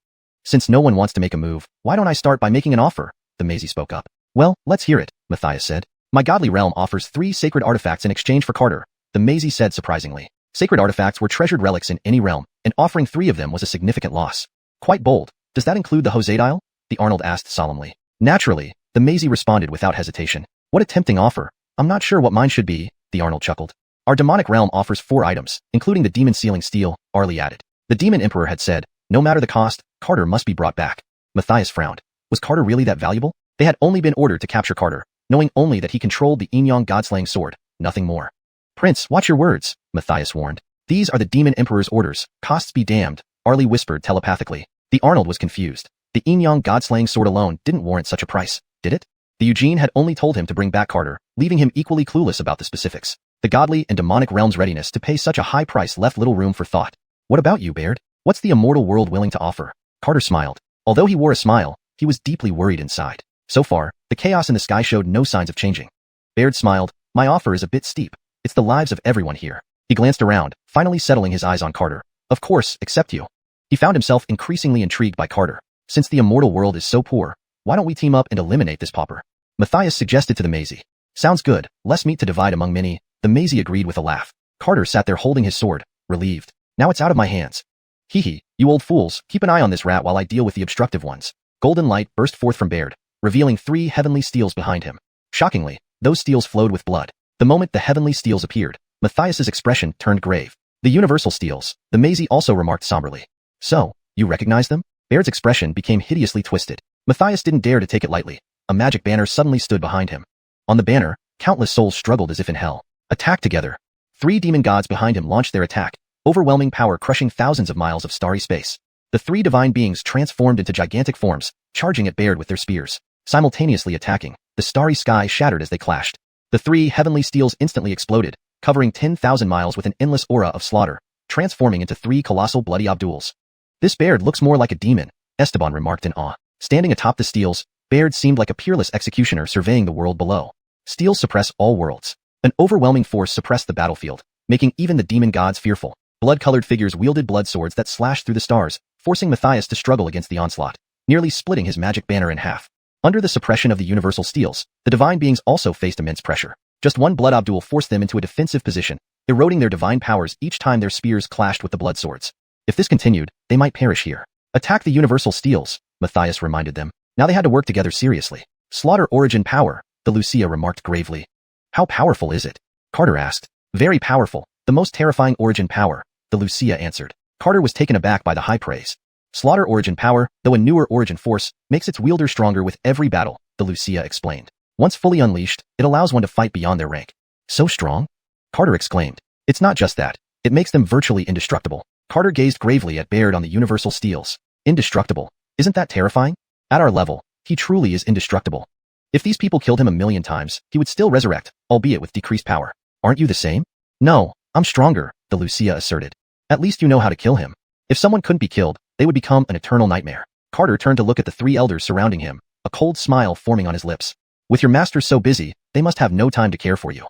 Since no one wants to make a move, why don't I start by making an offer? The Maisie spoke up. Well, let's hear it, Matthias said. My godly realm offers 3 sacred artifacts in exchange for Carter, the Maisie said surprisingly. Sacred artifacts were treasured relics in any realm, and offering 3 of them was a significant loss. Quite bold. Does that include the Hosadile? The Arnold asked solemnly. Naturally, the Maisie responded without hesitation. What a tempting offer. I'm not sure what mine should be, the Arnold chuckled. Our demonic realm offers 4 items, including the demon sealing steel, Arlie added. The demon emperor had said, no matter the cost, Carter must be brought back. Matthias frowned. Was Carter really that valuable? They had only been ordered to capture Carter, knowing only that he controlled the Yin-Yang God-slaying sword, nothing more. Prince, watch your words, Matthias warned. These are the demon emperor's orders, costs be damned, Arlie whispered telepathically. The Arnold was confused. The Yin-Yang God-slaying sword alone didn't warrant such a price, did it? The Eugene had only told him to bring back Carter, leaving him equally clueless about the specifics. The godly and demonic realm's readiness to pay such a high price left little room for thought. What about you, Baird? What's the immortal world willing to offer? Carter smiled. Although he wore a smile, he was deeply worried inside. So far, the chaos in the sky showed no signs of changing. Baird smiled. My offer is a bit steep. It's the lives of everyone here. He glanced around, finally settling his eyes on Carter. Of course, except you. He found himself increasingly intrigued by Carter. Since the immortal world is so poor, why don't we team up and eliminate this pauper? Matthias suggested to the Maisie. Sounds good, less meat to divide among many. The Maisie agreed with a laugh. Carter sat there holding his sword, relieved. Now it's out of my hands. Hee hee, you old fools, keep an eye on this rat while I deal with the obstructive ones. Golden light burst forth from Baird, revealing 3 heavenly steels behind him. Shockingly, those steels flowed with blood. The moment the heavenly steels appeared, Matthias's expression turned grave. The universal steels, the Maisie also remarked somberly. So, you recognize them? Baird's expression became hideously twisted. Matthias didn't dare to take it lightly. A magic banner suddenly stood behind him. On the banner, countless souls struggled as if in hell. Attack together. 3 demon gods behind him launched their attack, overwhelming power crushing thousands of miles of starry space. The 3 divine beings transformed into gigantic forms, charging at Baird with their spears. Simultaneously attacking, the starry sky shattered as they clashed. The 3 heavenly steels instantly exploded, covering 10,000 miles with an endless aura of slaughter, transforming into 3 colossal bloody Abduls. This Baird looks more like a demon, Esteban remarked in awe. Standing atop the steels, Baird seemed like a peerless executioner surveying the world below. Steels suppress all worlds. An overwhelming force suppressed the battlefield, making even the demon gods fearful. Blood-colored figures wielded blood swords that slashed through the stars, forcing Matthias to struggle against the onslaught, nearly splitting his magic banner in half. Under the suppression of the universal steels, the divine beings also faced immense pressure. Just one blood Abdul forced them into a defensive position, eroding their divine powers each time their spears clashed with the blood swords. If this continued, they might perish here. Attack the universal steels, Matthias reminded them. Now they had to work together seriously. Slaughter origin power, the Wuxia remarked gravely. How powerful is it? Carter asked. Very powerful, the most terrifying origin power, the Wuxia answered. Carter was taken aback by the high praise. Slaughter origin power, though a newer origin force, makes its wielder stronger with every battle, the Wuxia explained. Once fully unleashed, it allows one to fight beyond their rank. So strong? Carter exclaimed. It's not just that. It makes them virtually indestructible. Carter gazed gravely at Baird on the universal steels. Indestructible. Isn't that terrifying? At our level, he truly is indestructible. If these people killed him 1,000,000 times, he would still resurrect, albeit with decreased power. Aren't you the same? No, I'm stronger, the Wuxia asserted. At least you know how to kill him. If someone couldn't be killed, they would become an eternal nightmare. Carter turned to look at the 3 elders surrounding him, a cold smile forming on his lips. With your masters so busy, they must have no time to care for you.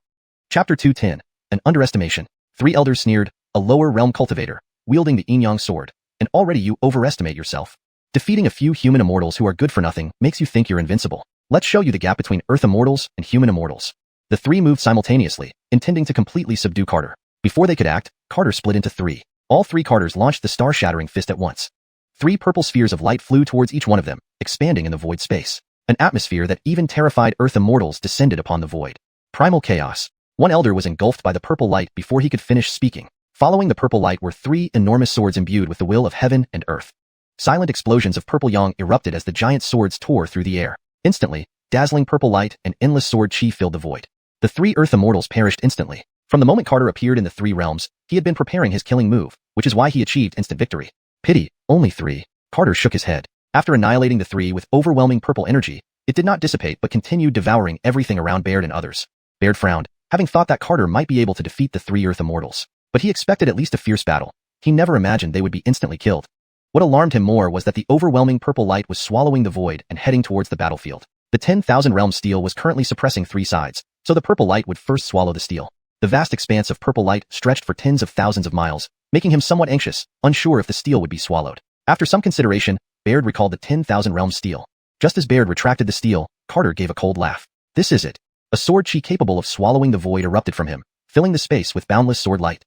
Chapter 210. An underestimation. 3 elders sneered, a lower realm cultivator, wielding the Yin-Yang sword. And already you overestimate yourself. Defeating a few human immortals who are good for nothing makes you think you're invincible. Let's show you the gap between Earth immortals and human immortals. The 3 moved simultaneously, intending to completely subdue Carter. Before they could act, Carter split into 3. All 3 Carters launched the star-shattering fist at once. 3 purple spheres of light flew towards each one of them, expanding in the void space. An atmosphere that even terrified Earth immortals descended upon the void. Primal chaos. One elder was engulfed by the purple light before he could finish speaking. Following the purple light were 3 enormous swords imbued with the will of heaven and earth. Silent explosions of purple yang erupted as the giant swords tore through the air. Instantly, dazzling purple light and endless sword chi filled the void. The 3 Earth immortals perished instantly. From the moment Carter appeared in the 3 realms, he had been preparing his killing move, which is why he achieved instant victory. Pity, only 3. Carter shook his head. After annihilating the 3 with overwhelming purple energy, it did not dissipate but continued devouring everything around Baird and others. Baird frowned, having thought that Carter might be able to defeat the 3 Earth immortals. But he expected at least a fierce battle. He never imagined they would be instantly killed. What alarmed him more was that the overwhelming purple light was swallowing the void and heading towards the battlefield. The 10,000 realm steel was currently suppressing 3 sides, so the purple light would first swallow the steel. The vast expanse of purple light stretched for tens of thousands of miles, making him somewhat anxious, unsure if the steel would be swallowed. After some consideration, Baird recalled the 10,000 realm steel. Just as Baird retracted the steel, Carter gave a cold laugh. This is it. A sword chi capable of swallowing the void erupted from him, filling the space with boundless sword light.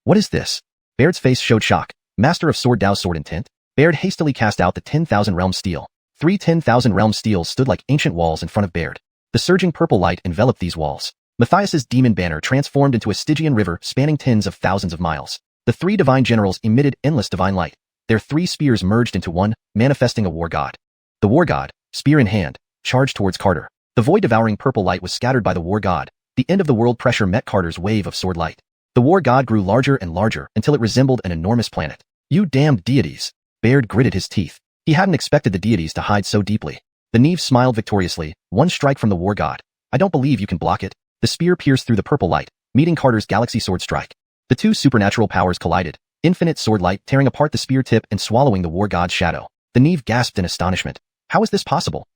What is this? Baird's face showed shock. Master of Sword Dao's sword intent? Baird hastily cast out the 10,000 realm steel. 3 10,000 realm steels stood like ancient walls in front of Baird. The surging purple light enveloped these walls. Matthias's demon banner transformed into a Stygian river spanning tens of thousands of miles. The three divine generals emitted endless divine light. Their three spears merged into one, manifesting a war god. The war god, spear in hand, charged towards Carter. The void-devouring purple light was scattered by the war god. The end of the world pressure met Carter's wave of sword light. The war god grew larger and larger until it resembled an enormous planet. You damned deities. Baird gritted his teeth. He hadn't expected the deities to hide so deeply. The Neve smiled victoriously. One strike from the war god. I don't believe you can block it. The spear pierced through the purple light, meeting Carter's galaxy sword strike. The two supernatural powers collided, infinite sword light tearing apart the spear tip and swallowing the war god's shadow. The Neve gasped in astonishment. How is this possible?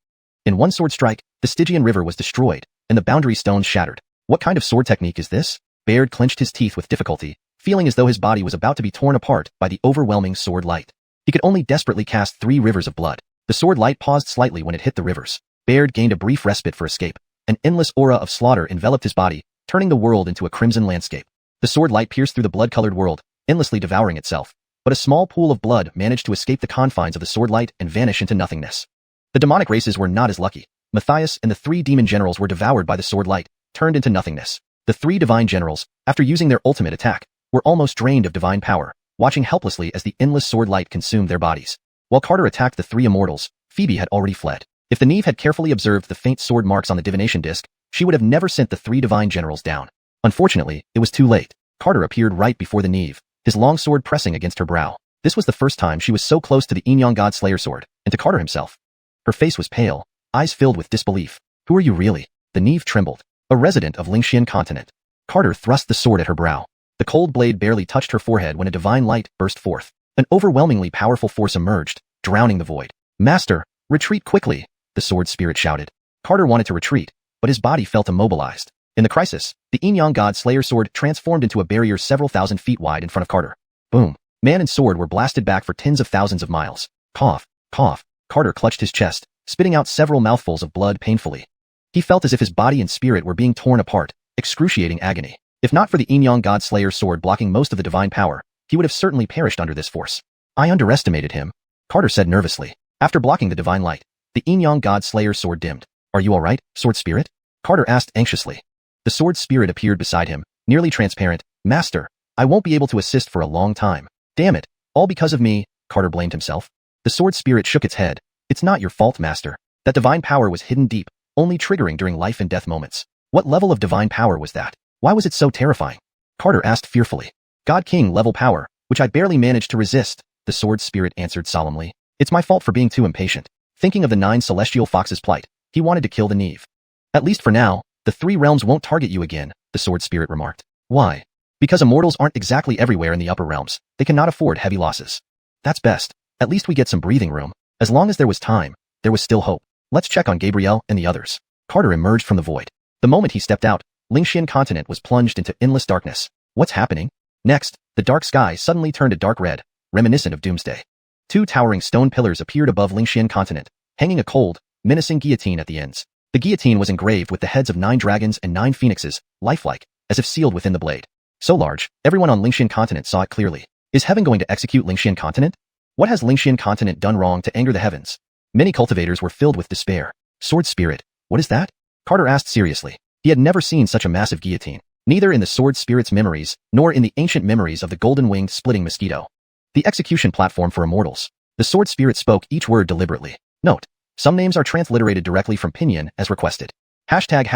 In one sword strike, the Stygian river was destroyed, and the boundary stones shattered. What kind of sword technique is this? Baird clenched his teeth with difficulty, feeling as though his body was about to be torn apart by the overwhelming sword light. He could only desperately cast 3 rivers of blood. The sword light paused slightly when it hit the rivers. Baird gained a brief respite for escape. An endless aura of slaughter enveloped his body, turning the world into a crimson landscape. The sword light pierced through the blood-colored world, endlessly devouring itself. But a small pool of blood managed to escape the confines of the sword light and vanish into nothingness. The demonic races were not as lucky. Matthias and the 3 demon generals were devoured by the sword light, turned into nothingness. The 3 divine generals, after using their ultimate attack, were almost drained of divine power, watching helplessly as the endless sword light consumed their bodies. While Carter attacked the 3 immortals, Phoebe had already fled. If the Neve had carefully observed the faint sword marks on the divination disc, she would have never sent the 3 divine generals down. Unfortunately, it was too late. Carter appeared right before the Neve, his long sword pressing against her brow. This was the first time she was so close to the Inyan God Slayer sword, and to Carter himself. Her face was pale, eyes filled with disbelief. Who are you really? The Neve trembled. A resident of Xianxia continent. Carter thrust the sword at her brow. The cold blade barely touched her forehead when a divine light burst forth. An overwhelmingly powerful force emerged, drowning the void. Master, retreat quickly, the sword spirit shouted. Carter wanted to retreat, but his body felt immobilized. In the crisis, the Inyan God Slayer sword transformed into a barrier several thousand feet wide in front of Carter. Boom. Man and sword were blasted back for tens of thousands of miles. Cough, cough. Carter clutched his chest, spitting out several mouthfuls of blood painfully. He felt as if his body and spirit were being torn apart, excruciating agony. If not for the Inyan God Slayer sword blocking most of the divine power, he would have certainly perished under this force. I underestimated him, Carter said nervously. After blocking the divine light, the Inyan God Slayer sword dimmed. Are you alright, sword spirit? Carter asked anxiously. The sword spirit appeared beside him, nearly transparent. Master, I won't be able to assist for a long time. Damn it, all because of me, Carter blamed himself. The sword spirit shook its head. It's not your fault, Master. That divine power was hidden deep, only triggering during life and death moments. What level of divine power was that? Why was it so terrifying? Carter asked fearfully. God King level power, which I barely managed to resist, the sword spirit answered solemnly. It's my fault for being too impatient. Thinking of the 9 celestial foxes' plight, he wanted to kill the Neve. At least for now, the 3 realms won't target you again, the sword spirit remarked. Why? Because immortals aren't exactly everywhere in the upper realms. They cannot afford heavy losses. That's best. At least we get some breathing room. As long as there was time, there was still hope. Let's check on Gabriel and the others. Carter emerged from the void. The moment he stepped out, Xianxia continent was plunged into endless darkness. What's happening? Next, the dark sky suddenly turned a dark red, reminiscent of doomsday. 2 towering stone pillars appeared above Xianxia continent, hanging a cold, menacing guillotine at the ends. The guillotine was engraved with the heads of 9 dragons and 9 phoenixes, lifelike, as if sealed within the blade. So large, everyone on Xianxia continent saw it clearly. Is heaven going to execute Xianxia continent? What has Xianxia continent done wrong to anger the heavens? Many cultivators were filled with despair. Sword spirit, what is that? Carter asked seriously. He had never seen such a massive guillotine, neither in the sword spirit's memories, nor in the ancient memories of the golden-winged splitting mosquito. The execution platform for immortals. The sword spirit spoke each word deliberately. Note, some names are transliterated directly from Pinyin as requested. Hashtag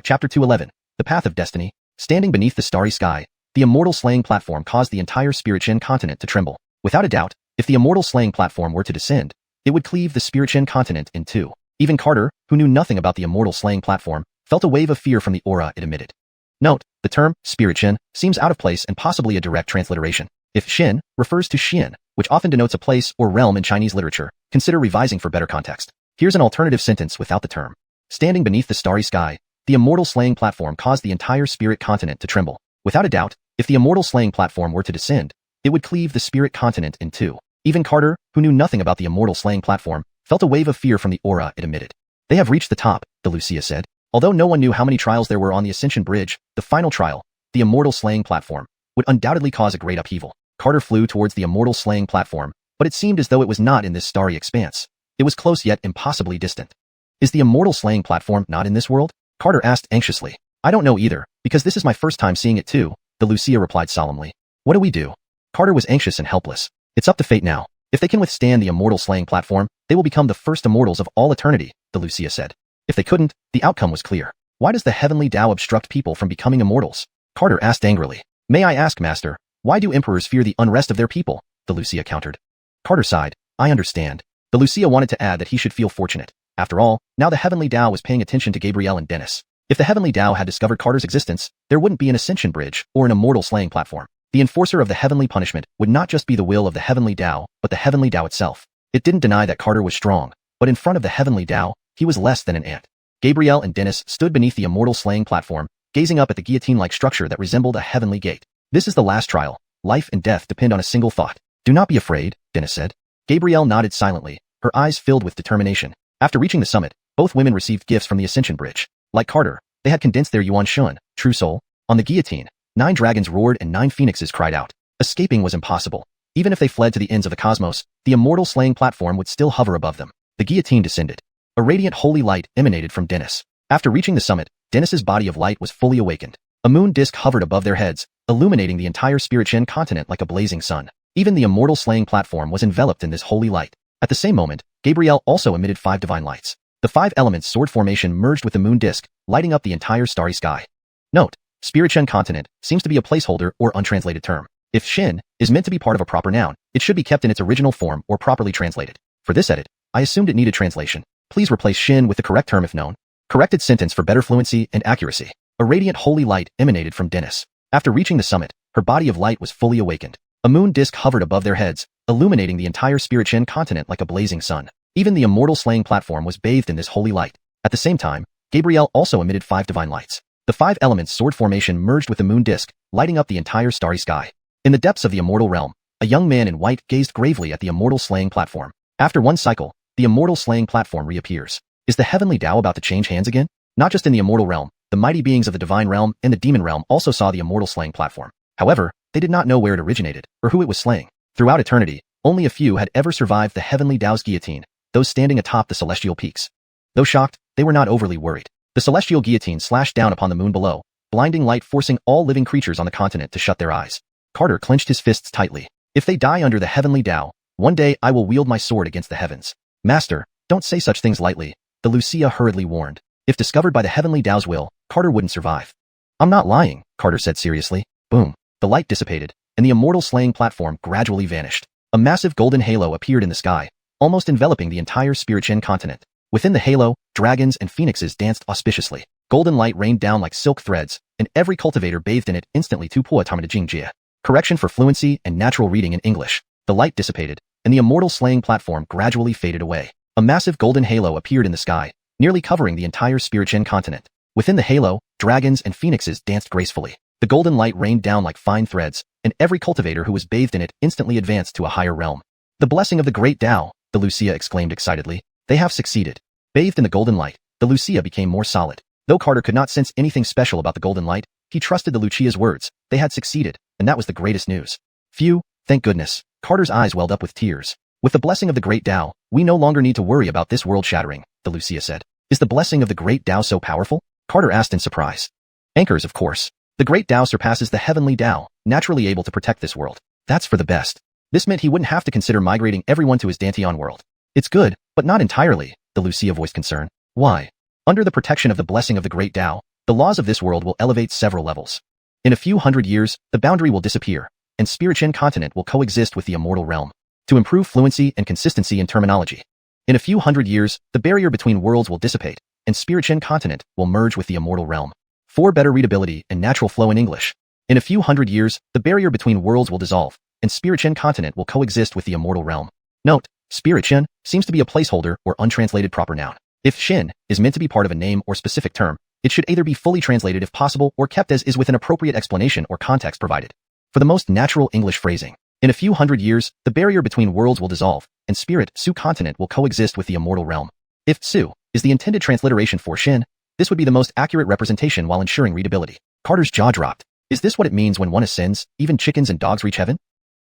chapter 211, the path of destiny. Standing beneath the starry sky, the immortal slaying platform caused the entire Spirit-Shin continent to tremble. Without a doubt, if the immortal slaying platform were to descend, it would cleave the Spirit-Shin continent in 2. Even Carter, who knew nothing about the immortal slaying platform, felt a wave of fear from the aura it emitted. Note, the term Spirit-Shin seems out of place and possibly a direct transliteration. If Shin refers to Xian, which often denotes a place or realm in Chinese literature, consider revising for better context. Here's an alternative sentence without the term. Standing beneath the starry sky, the immortal slaying platform caused the entire spirit continent to tremble. Without a doubt, if the immortal slaying platform were to descend, it would cleave the spirit continent in 2. Even Carter, who knew nothing about the immortal slaying platform, felt a wave of fear from the aura it emitted. They have reached the top, the Wuxia said. Although no one knew how many trials there were on the Ascension Bridge, the final trial, the immortal slaying platform, would undoubtedly cause a great upheaval. Carter flew towards the immortal slaying platform, but it seemed as though it was not in this starry expanse. It was close yet impossibly distant. Is the immortal slaying platform not in this world? Carter asked anxiously. I don't know either, because this is my first time seeing it too, the Lucia replied solemnly. What do we do? Carter was anxious and helpless. It's up to fate now. If they can withstand the immortal slaying platform, they will become the first immortals of all eternity, the Lucia said. If they couldn't, the outcome was clear. Why does the heavenly Tao obstruct people from becoming immortals? Carter asked angrily. May I ask, Master, why do emperors fear the unrest of their people? The Lucia countered. Carter sighed. I understand. The Lucia wanted to add that he should feel fortunate. After all, now the heavenly Tao was paying attention to Gabriel and Dennis. If the heavenly Tao had discovered Carter's existence, there wouldn't be an ascension bridge or an immortal slaying platform. The enforcer of the heavenly punishment would not just be the will of the heavenly Tao, but the heavenly Tao itself. It didn't deny that Carter was strong, but in front of the heavenly Tao, he was less than an ant. Gabriel and Dennis stood beneath the immortal slaying platform, gazing up at the guillotine-like structure that resembled a heavenly gate. This is the last trial. Life and death depend on a single thought. Do not be afraid, Dennis said. Gabriel nodded silently, her eyes filled with determination. After reaching the summit, both women received gifts from the Ascension Bridge. Like Carter, they had condensed their Yuan Shun, true soul. On the guillotine, 9 dragons roared and 9 phoenixes cried out. Escaping was impossible. Even if they fled to the ends of the cosmos, the immortal slaying platform would still hover above them. The guillotine descended. A radiant holy light emanated from Dennis. After reaching the summit, Dennis's body of light was fully awakened. A moon disk hovered above their heads, illuminating the entire Spirit-Shen continent like a blazing sun. Even the immortal slaying platform was enveloped in this holy light. At the same moment, Gabriel also emitted 5 divine lights. The 5 elements sword formation merged with the moon disk, lighting up the entire starry sky. Note: Spirit-Shen continent seems to be a placeholder or untranslated term. If Shen is meant to be part of a proper noun, it should be kept in its original form or properly translated. For this edit, I assumed it needed translation. Please replace Shen with the correct term if known. Corrected sentence for better fluency and accuracy. A radiant holy light emanated from Dennis. After reaching the summit, her body of light was fully awakened. A moon disk hovered above their heads, illuminating the entire Spirit-Shen continent like a blazing sun. Even the immortal slaying platform was bathed in this holy light. At the same time, Gabriel also emitted 5 divine lights. The 5 elements sword formation merged with the moon disk, lighting up the entire starry sky. In the depths of the immortal realm, a young man in white gazed gravely at the immortal slaying platform. After one cycle, the immortal slaying platform reappears. Is the heavenly Tao about to change hands again? Not just in the immortal realm, the mighty beings of the divine realm and the demon realm also saw the immortal slaying platform. However, they did not know where it originated, or who it was slaying. Throughout eternity, only a few had ever survived the heavenly Tao's guillotine, those standing atop the celestial peaks. Though shocked, they were not overly worried. The celestial guillotine slashed down upon the moon below, blinding light forcing all living creatures on the continent to shut their eyes. Carter clenched his fists tightly. If they die under the heavenly Tao, one day I will wield my sword against the heavens. Master, don't say such things lightly, the Lucia hurriedly warned. If discovered by the heavenly Tao's will, Carter wouldn't survive. I'm not lying, Carter said seriously. Boom. The light dissipated, and the immortal slaying platform gradually vanished. A massive golden halo appeared in the sky, almost enveloping the entire Spirit-Shen continent. Within the halo, dragons and phoenixes danced auspiciously. Golden light rained down like silk threads, and every cultivator bathed in it instantly. Xianxia. Correction for fluency and natural reading in English. The light dissipated, and the immortal slaying platform gradually faded away. A massive golden halo appeared in the sky, nearly covering the entire Spirit-Shen continent. Within the halo, dragons and phoenixes danced gracefully. The golden light rained down like fine threads, and every cultivator who was bathed in it instantly advanced to a higher realm. The blessing of the great Tao, the Lucia exclaimed excitedly. They have succeeded. Bathed in the golden light, the Lucia became more solid. Though Carter could not sense anything special about the golden light, he trusted the Lucia's words. They had succeeded, and that was the greatest news. Phew, thank goodness. Carter's eyes welled up with tears. With the blessing of the great Tao, we no longer need to worry about this world shattering, the Lucia said. Is the blessing of the great Tao so powerful? Carter asked in surprise. Anchors, of course. The great Tao surpasses the heavenly Tao, naturally able to protect this world. That's for the best. This meant he wouldn't have to consider migrating everyone to his Dantian world. It's good, but not entirely, the Lucia voiced concern. Why? Under the protection of the blessing of the great Tao, the laws of this world will elevate several levels. In a few hundred years, the boundary will disappear, and Spirit-Shen continent will coexist with the immortal realm. To improve fluency and consistency in terminology. In a few hundred years, the barrier between worlds will dissipate, and Spirit-Shen continent will merge with the immortal realm. For better readability and natural flow in English. In a few hundred years, the barrier between worlds will dissolve, and Spirit-Shen continent will coexist with the immortal realm. Note: Spirit-Shen seems to be a placeholder or untranslated proper noun. If Shen is meant to be part of a name or specific term, it should either be fully translated if possible or kept as is with an appropriate explanation or context provided. For the most natural English phrasing, in a few hundred years, the barrier between worlds will dissolve, and Spirit-Su continent will coexist with the immortal realm. If Su is the intended transliteration for Shen, this would be the most accurate representation while ensuring readability. Carter's jaw dropped. Is this what it means when one ascends, even chickens and dogs reach heaven?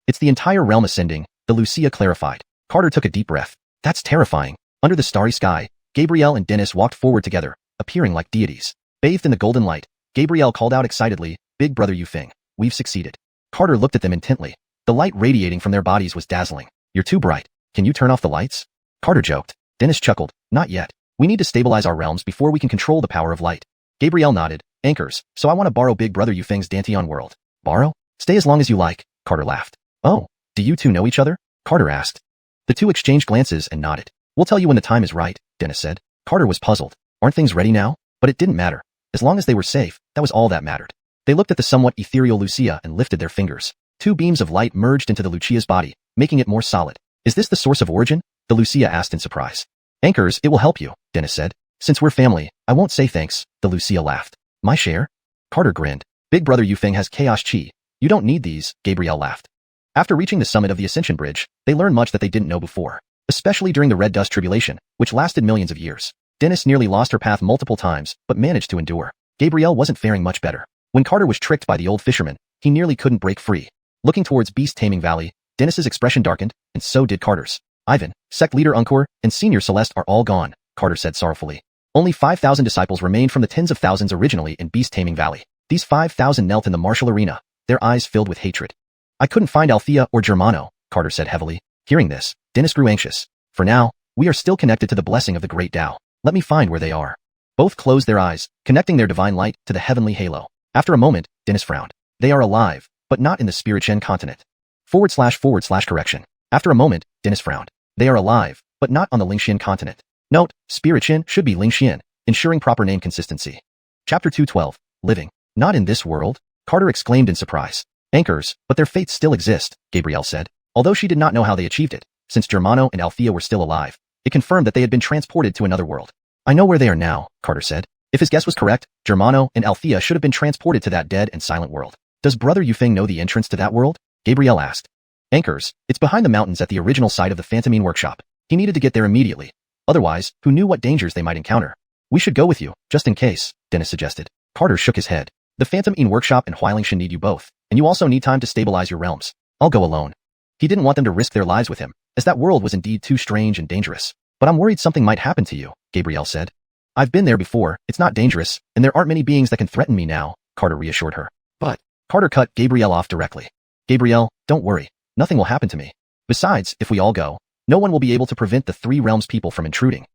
It's the entire realm ascending, the Lucia clarified. Carter took a deep breath. That's terrifying. Under the starry sky, Gabriel and Dennis walked forward together, appearing like deities. Bathed in the golden light, Gabrielle called out excitedly, "Big brother Yufeng, we've succeeded." Carter looked at them intently. The light radiating from their bodies was dazzling. "You're too bright. Can you turn off the lights?" Carter joked. Dennis chuckled. "Not yet. We need to stabilize our realms before we can control the power of light." Gabrielle nodded. "Anchors, so I want to borrow Big Brother Yufeng's Dantian world." "Borrow? Stay as long as you like," Carter laughed. "Oh, do you two know each other?" Carter asked. The two exchanged glances and nodded. "We'll tell you when the time is right," Dennis said. Carter was puzzled. Aren't things ready now? But it didn't matter. As long as they were safe, that was all that mattered. They looked at the somewhat ethereal Lucia and lifted their fingers. Two beams of light merged into the Lucia's body, making it more solid. "Is this the source of origin?" the Lucia asked in surprise. "Anchors, it will help you," Dennis said. "Since we're family, I won't say thanks," the Lucia laughed. "My share?" Carter grinned. "Big brother Yufeng has chaos chi. You don't need these," Gabrielle laughed. After reaching the summit of the Ascension Bridge, they learned much that they didn't know before, especially during the Red Dust Tribulation, which lasted millions of years. Dennis nearly lost her path multiple times, but managed to endure. Gabrielle wasn't faring much better. When Carter was tricked by the old fisherman, he nearly couldn't break free. Looking towards Beast Taming Valley, Dennis's expression darkened, and so did Carter's. "Ivan, sect leader Uncor, and senior Celeste are all gone," Carter said sorrowfully. Only 5,000 disciples remained from the tens of thousands originally in Beast Taming Valley. These 5,000 knelt in the martial arena, their eyes filled with hatred. "I couldn't find Althea or Germano," Carter said heavily. Hearing this, Dennis grew anxious. "For now, we are still connected to the blessing of the Great Tao. Let me find where they are." Both closed their eyes, connecting their divine light to the heavenly halo. After a moment, Dennis frowned. "They are alive, but not in the Spirit-Chen continent." // After a moment, Dennis frowned. "They are alive, but not on the Lingxian continent." Note, Spirit-Chen should be Lingxian, ensuring proper name consistency. Chapter 212, Living. "Not in this world?" Carter exclaimed in surprise. "Anchors, but their fates still exist," Gabrielle said. Although she did not know how they achieved it, since Germano and Althea were still alive, it confirmed that they had been transported to another world. "I know where they are now," Carter said. If his guess was correct, Germano and Althea should have been transported to that dead and silent world. "Does Brother Yufeng know the entrance to that world?" Gabrielle asked. "Anchors, it's behind the mountains at the original site of the Phantomine workshop. He needed to get there immediately. Otherwise, who knew what dangers they might encounter?" "We should go with you, just in case," Dennis suggested. Carter shook his head. "The Phantomine workshop and Xianxia need you both, and you also need time to stabilize your realms. I'll go alone." He didn't want them to risk their lives with him, as that world was indeed too strange and dangerous. "But I'm worried something might happen to you," Gabrielle said. "I've been there before, it's not dangerous, and there aren't many beings that can threaten me now," Carter reassured her. "But," Carter cut Gabrielle off directly. "Gabrielle, don't worry. Nothing will happen to me. Besides, if we all go, no one will be able to prevent the Three Realms people from intruding."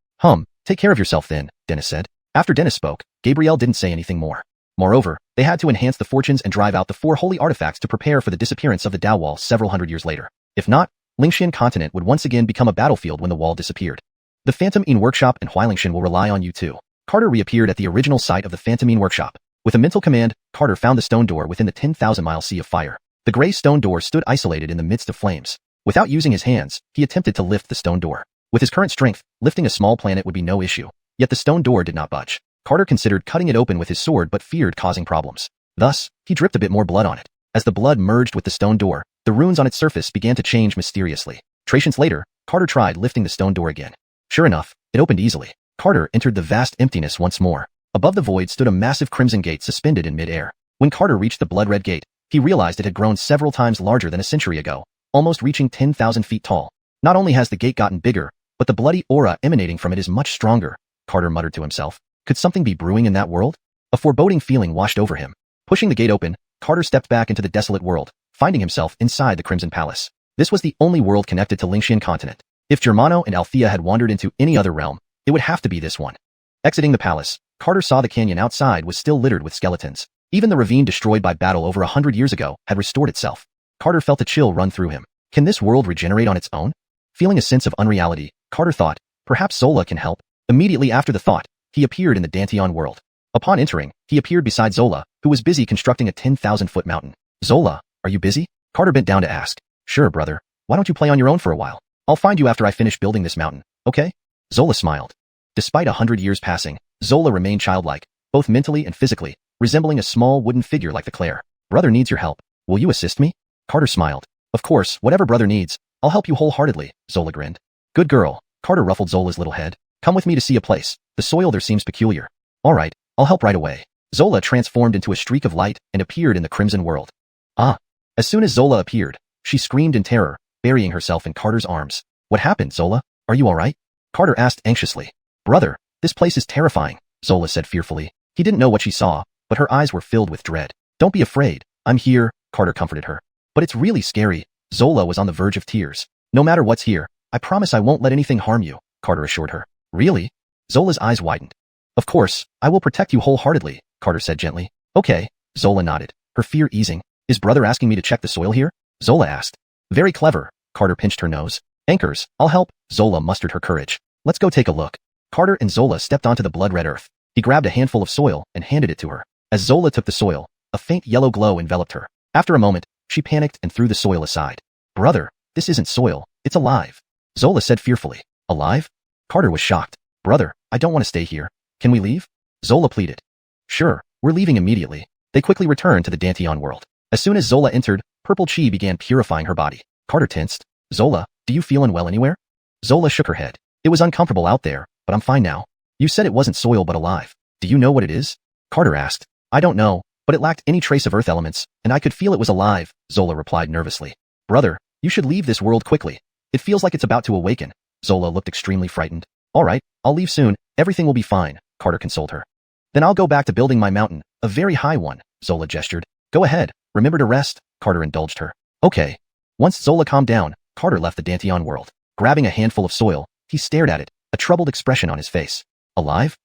Take care of yourself then," Dennis said. After Dennis spoke, Gabrielle didn't say anything more. Moreover, they had to enhance the fortunes and drive out the 4 holy artifacts to prepare for the disappearance of the Tao Wall several hundred years later. If not, Lingxian continent would once again become a battlefield when the wall disappeared. "The Phantomine workshop and Xianxia will rely on you too." Carter reappeared at the original site of the Phantomine workshop. With a mental command, Carter found the stone door within the 10,000-mile sea of fire. The gray stone door stood isolated in the midst of flames. Without using his hands, he attempted to lift the stone door. With his current strength, lifting a small planet would be no issue. Yet the stone door did not budge. Carter considered cutting it open with his sword but feared causing problems. Thus, he dripped a bit more blood on it. As the blood merged with the stone door, the runes on its surface began to change mysteriously. Trations later, Carter tried lifting the stone door again. Sure enough, it opened easily. Carter entered the vast emptiness once more. Above the void stood a massive crimson gate suspended in mid-air. When Carter reached the blood-red gate, he realized it had grown several times larger than a century ago, almost reaching 10,000 feet tall. Not only has the gate gotten bigger, but the bloody aura emanating from it is much stronger, Carter muttered to himself. Could something be brewing in that world? A foreboding feeling washed over him. Pushing the gate open, Carter stepped back into the desolate world, finding himself inside the Crimson Palace. This was the only world connected to Lingxian continent. If Germano and Althea had wandered into any other realm, it would have to be this one. Exiting the palace, Carter saw the canyon outside was still littered with skeletons. Even the ravine destroyed by battle over 100 years ago had restored itself. Carter felt a chill run through him. Can this world regenerate on its own? Feeling a sense of unreality, Carter thought, perhaps Zola can help. Immediately after the thought, he appeared in the Dantian world. Upon entering, he appeared beside Zola, who was busy constructing a 10,000-foot mountain. "Zola, are you busy?" Carter bent down to ask. "Sure, brother. Why don't you play on your own for a while? I'll find you after I finish building this mountain, okay?" Zola smiled. Despite 100 years passing, Zola remained childlike, both mentally and physically, resembling a small wooden figure like the Claire. "Brother needs your help. Will you assist me?" Carter smiled. "Of course, whatever brother needs, I'll help you wholeheartedly," Zola grinned. "Good girl." Carter ruffled Zola's little head. "Come with me to see a place. The soil there seems peculiar." "All right, I'll help right away." Zola transformed into a streak of light and appeared in the crimson world. Ah! As soon as Zola appeared, she screamed in terror, burying herself in Carter's arms. "What happened, Zola? Are you all right?" Carter asked anxiously. "Brother, this place is terrifying," Zola said fearfully. He didn't know what she saw, but her eyes were filled with dread. Don't be afraid. I'm here, Carter comforted her. But it's really scary. Zola was on the verge of tears. No matter what's here, I promise I won't let anything harm you, Carter assured her. Really? Zola's eyes widened. Of course, I will protect you wholeheartedly, Carter said gently. Okay, Zola nodded, her fear easing. Is brother asking me to check the soil here? Zola asked. Very clever, Carter pinched her nose. Anchors, I'll help. Zola mustered her courage. Let's go take a look. Carter and Zola stepped onto the blood-red earth. He grabbed a handful of soil and handed it to her. As Zola took the soil, a faint yellow glow enveloped her. After a moment, she panicked and threw the soil aside. Brother, this isn't soil, it's alive. Zola said fearfully. Alive? Carter was shocked. Brother, I don't want to stay here. Can we leave? Zola pleaded. Sure, we're leaving immediately. They quickly returned to the Danteon world. As soon as Zola entered, purple chi began purifying her body. Carter tensed. Zola, do you feel unwell anywhere? Zola shook her head. It was uncomfortable out there, but I'm fine now. You said it wasn't soil but alive. Do you know what it is? Carter asked. I don't know, but it lacked any trace of earth elements, and I could feel it was alive, Zola replied nervously. Brother, you should leave this world quickly. It feels like it's about to awaken. Zola looked extremely frightened. All right, I'll leave soon. Everything will be fine, Carter consoled her. Then I'll go back to building my mountain, a very high one, Zola gestured. Go ahead, remember to rest, Carter indulged her. Okay. Once Zola calmed down, Carter left the Danteon world. Grabbing a handful of soil, he stared at it, a troubled expression on his face. Alive?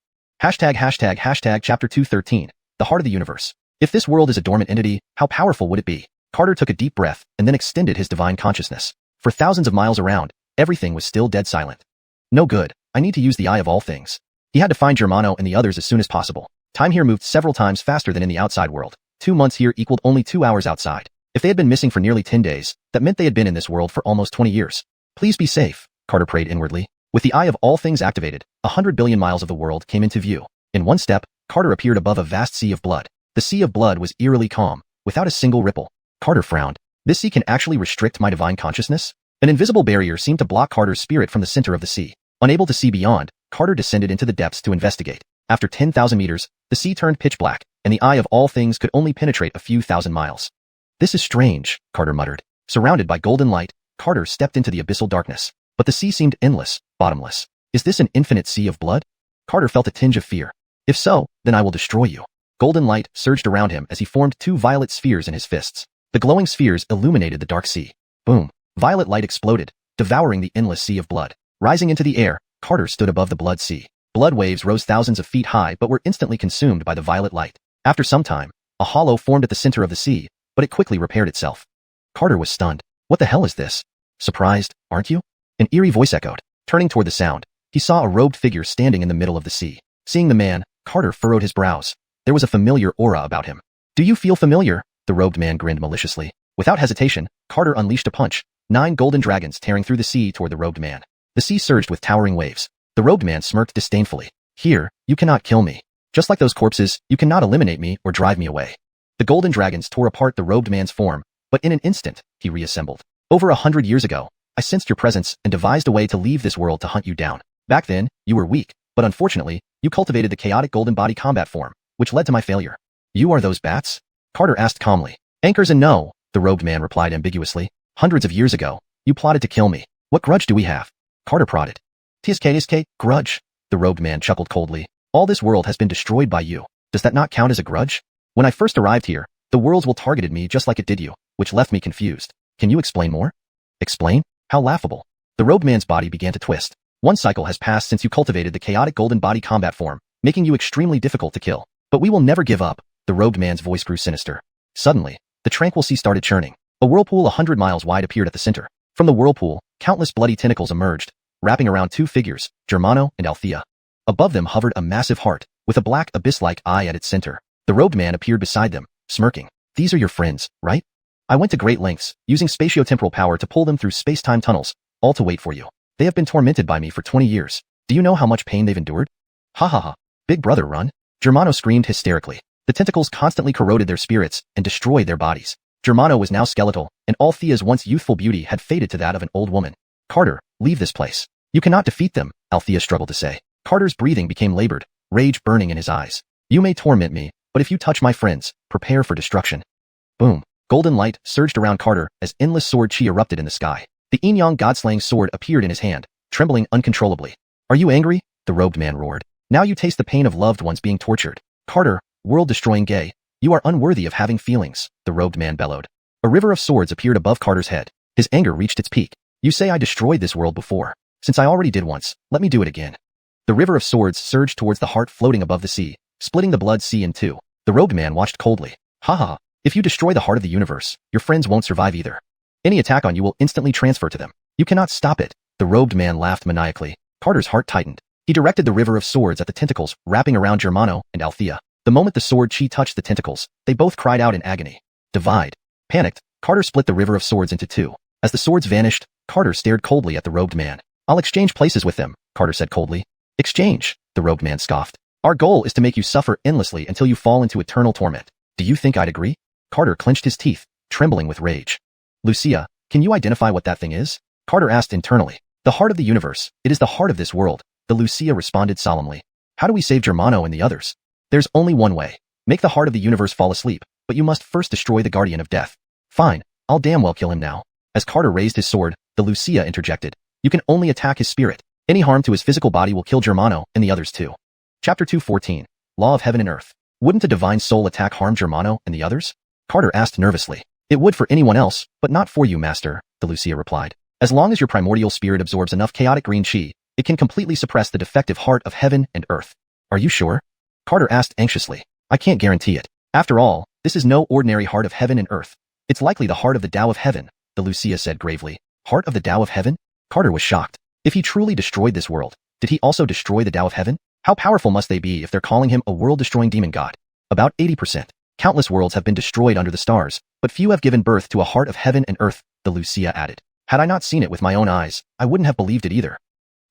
Hashtag chapter 213, the heart of the universe. If this world is a dormant entity, how powerful would it be? Carter took a deep breath and then extended his divine consciousness. For thousands of miles around, everything was still dead silent. No good, I need to use the eye of all things. He had to find Germano and the others as soon as possible. Time here moved several times faster than in the outside world. 2 months here equaled only 2 hours outside. If they had been missing for nearly 10 days, that meant they had been in this world for almost 20 years. Please be safe, Carter prayed inwardly. With the eye of all things activated, 100 billion miles of the world came into view. In one step, Carter appeared above a vast sea of blood. The sea of blood was eerily calm, without a single ripple. Carter frowned. This sea can actually restrict my divine consciousness? An invisible barrier seemed to block Carter's spirit from the center of the sea. Unable to see beyond, Carter descended into the depths to investigate. After 10,000 meters, the sea turned pitch black, and the eye of all things could only penetrate a few thousand miles. This is strange, Carter muttered. Surrounded by golden light, Carter stepped into the abyssal darkness. But the sea seemed endless, bottomless. Is this an infinite sea of blood? Carter felt a tinge of fear. If so, then I will destroy you. Golden light surged around him as he formed 2 violet spheres in his fists. The glowing spheres illuminated the dark sea. Boom. Violet light exploded, devouring the endless sea of blood. Rising into the air, Carter stood above the blood sea. Blood waves rose thousands of feet high but were instantly consumed by the violet light. After some time, a hollow formed at the center of the sea, but it quickly repaired itself. Carter was stunned. What the hell is this? Surprised, aren't you? An eerie voice echoed. Turning toward the sound, he saw a robed figure standing in the middle of the sea. Seeing the man, Carter furrowed his brows. There was a familiar aura about him. Do you feel familiar? The robed man grinned maliciously. Without hesitation, Carter unleashed a punch, 9 golden dragons tearing through the sea toward the robed man. The sea surged with towering waves. The robed man smirked disdainfully. Here, you cannot kill me. Just like those corpses, you cannot eliminate me or drive me away. The golden dragons tore apart the robed man's form, but in an instant, he reassembled. Over 100 years ago, I sensed your presence and devised a way to leave this world to hunt you down. Back then, you were weak, but unfortunately, you cultivated the chaotic golden body combat form, which led to my failure. You are those bats? Carter asked calmly. Anchors and no, the robed man replied ambiguously. Hundreds of years ago, you plotted to kill me. What grudge do we have? Carter prodded. TSK, grudge. The robed man chuckled coldly. All this world has been destroyed by you. Does that not count as a grudge? When I first arrived here, the worlds will targeted me just like it did you, which left me confused. Can you explain more? Explain? How laughable. The robed man's body began to twist. 1 cycle has passed since you cultivated the chaotic golden body combat form, making you extremely difficult to kill. But we will never give up. The robed man's voice grew sinister. Suddenly, the tranquil sea started churning. A whirlpool 100 miles wide appeared at the center. From the whirlpool, countless bloody tentacles emerged, wrapping around 2 figures, Germano and Althea. Above them hovered a massive heart, with a black abyss-like eye at its center. The robed man appeared beside them, smirking. These are your friends, right? I went to great lengths, using spatiotemporal power to pull them through space-time tunnels, all to wait for you. They have been tormented by me for 20 years. Do you know how much pain they've endured? Ha ha ha. Big brother, run. Germano screamed hysterically. The tentacles constantly corroded their spirits and destroyed their bodies. Germano was now skeletal, and Althea's once youthful beauty had faded to that of an old woman. Carter, leave this place. You cannot defeat them, Althea struggled to say. Carter's breathing became labored, rage burning in his eyes. You may torment me, but if you touch my friends, prepare for destruction. Boom. Golden light surged around Carter as endless sword chi erupted in the sky. The yin-yang god-slaying sword appeared in his hand, trembling uncontrollably. Are you angry? The robed man roared. Now you taste the pain of loved ones being tortured. Carter, World-destroying gay. You are unworthy of having feelings, the robed man bellowed. A river of swords appeared above Carter's head. His anger reached its peak. You say I destroyed this world before. Since I already did once, let me do it again. The river of swords surged towards the heart floating above the sea, splitting the blood sea in two. The robed man watched coldly. Haha, if you destroy the heart of the universe, your friends won't survive either. Any attack on you will instantly transfer to them. You cannot stop it. The robed man laughed maniacally. Carter's heart tightened. He directed the river of swords at the tentacles, wrapping around Germano and Althea. The moment the sword chi touched the tentacles, they both cried out in agony. Divide. Panicked, Carter split the river of swords into two. As the swords vanished, Carter stared coldly at the robed man. I'll exchange places with them, Carter said coldly. Exchange, the robed man scoffed. Our goal is to make you suffer endlessly until you fall into eternal torment. Do you think I'd agree? Carter clenched his teeth, trembling with rage. Lucia, can you identify what that thing is? Carter asked internally. The heart of the universe. It is the heart of this world, the Lucia responded solemnly. How do we save Germano and the others? There's only one way. Make the heart of the universe fall asleep, but you must first destroy the guardian of death. Fine, I'll damn well kill him now. As Carter raised his sword, the Lucia interjected. You can only attack his spirit. Any harm to his physical body will kill Germano and the others too. Chapter 2:14. Law of Heaven and Earth. Wouldn't a divine soul attack harm Germano and the others? Carter asked nervously. It would for anyone else, but not for you, master, the Lucia replied. As long as your primordial spirit absorbs enough chaotic green chi, it can completely suppress the defective heart of heaven and earth. Are you sure? Carter asked anxiously. I can't guarantee it. After all, this is no ordinary heart of heaven and earth. It's likely the heart of the Tao of heaven, the Lucia said gravely. Heart of the Tao of heaven? Carter was shocked. If he truly destroyed this world, did he also destroy the Tao of heaven? How powerful must they be if they're calling him a world-destroying demon god? About 80%. Countless worlds have been destroyed under the stars, but few have given birth to a heart of heaven and earth, the Lucia added. Had I not seen it with my own eyes, I wouldn't have believed it either.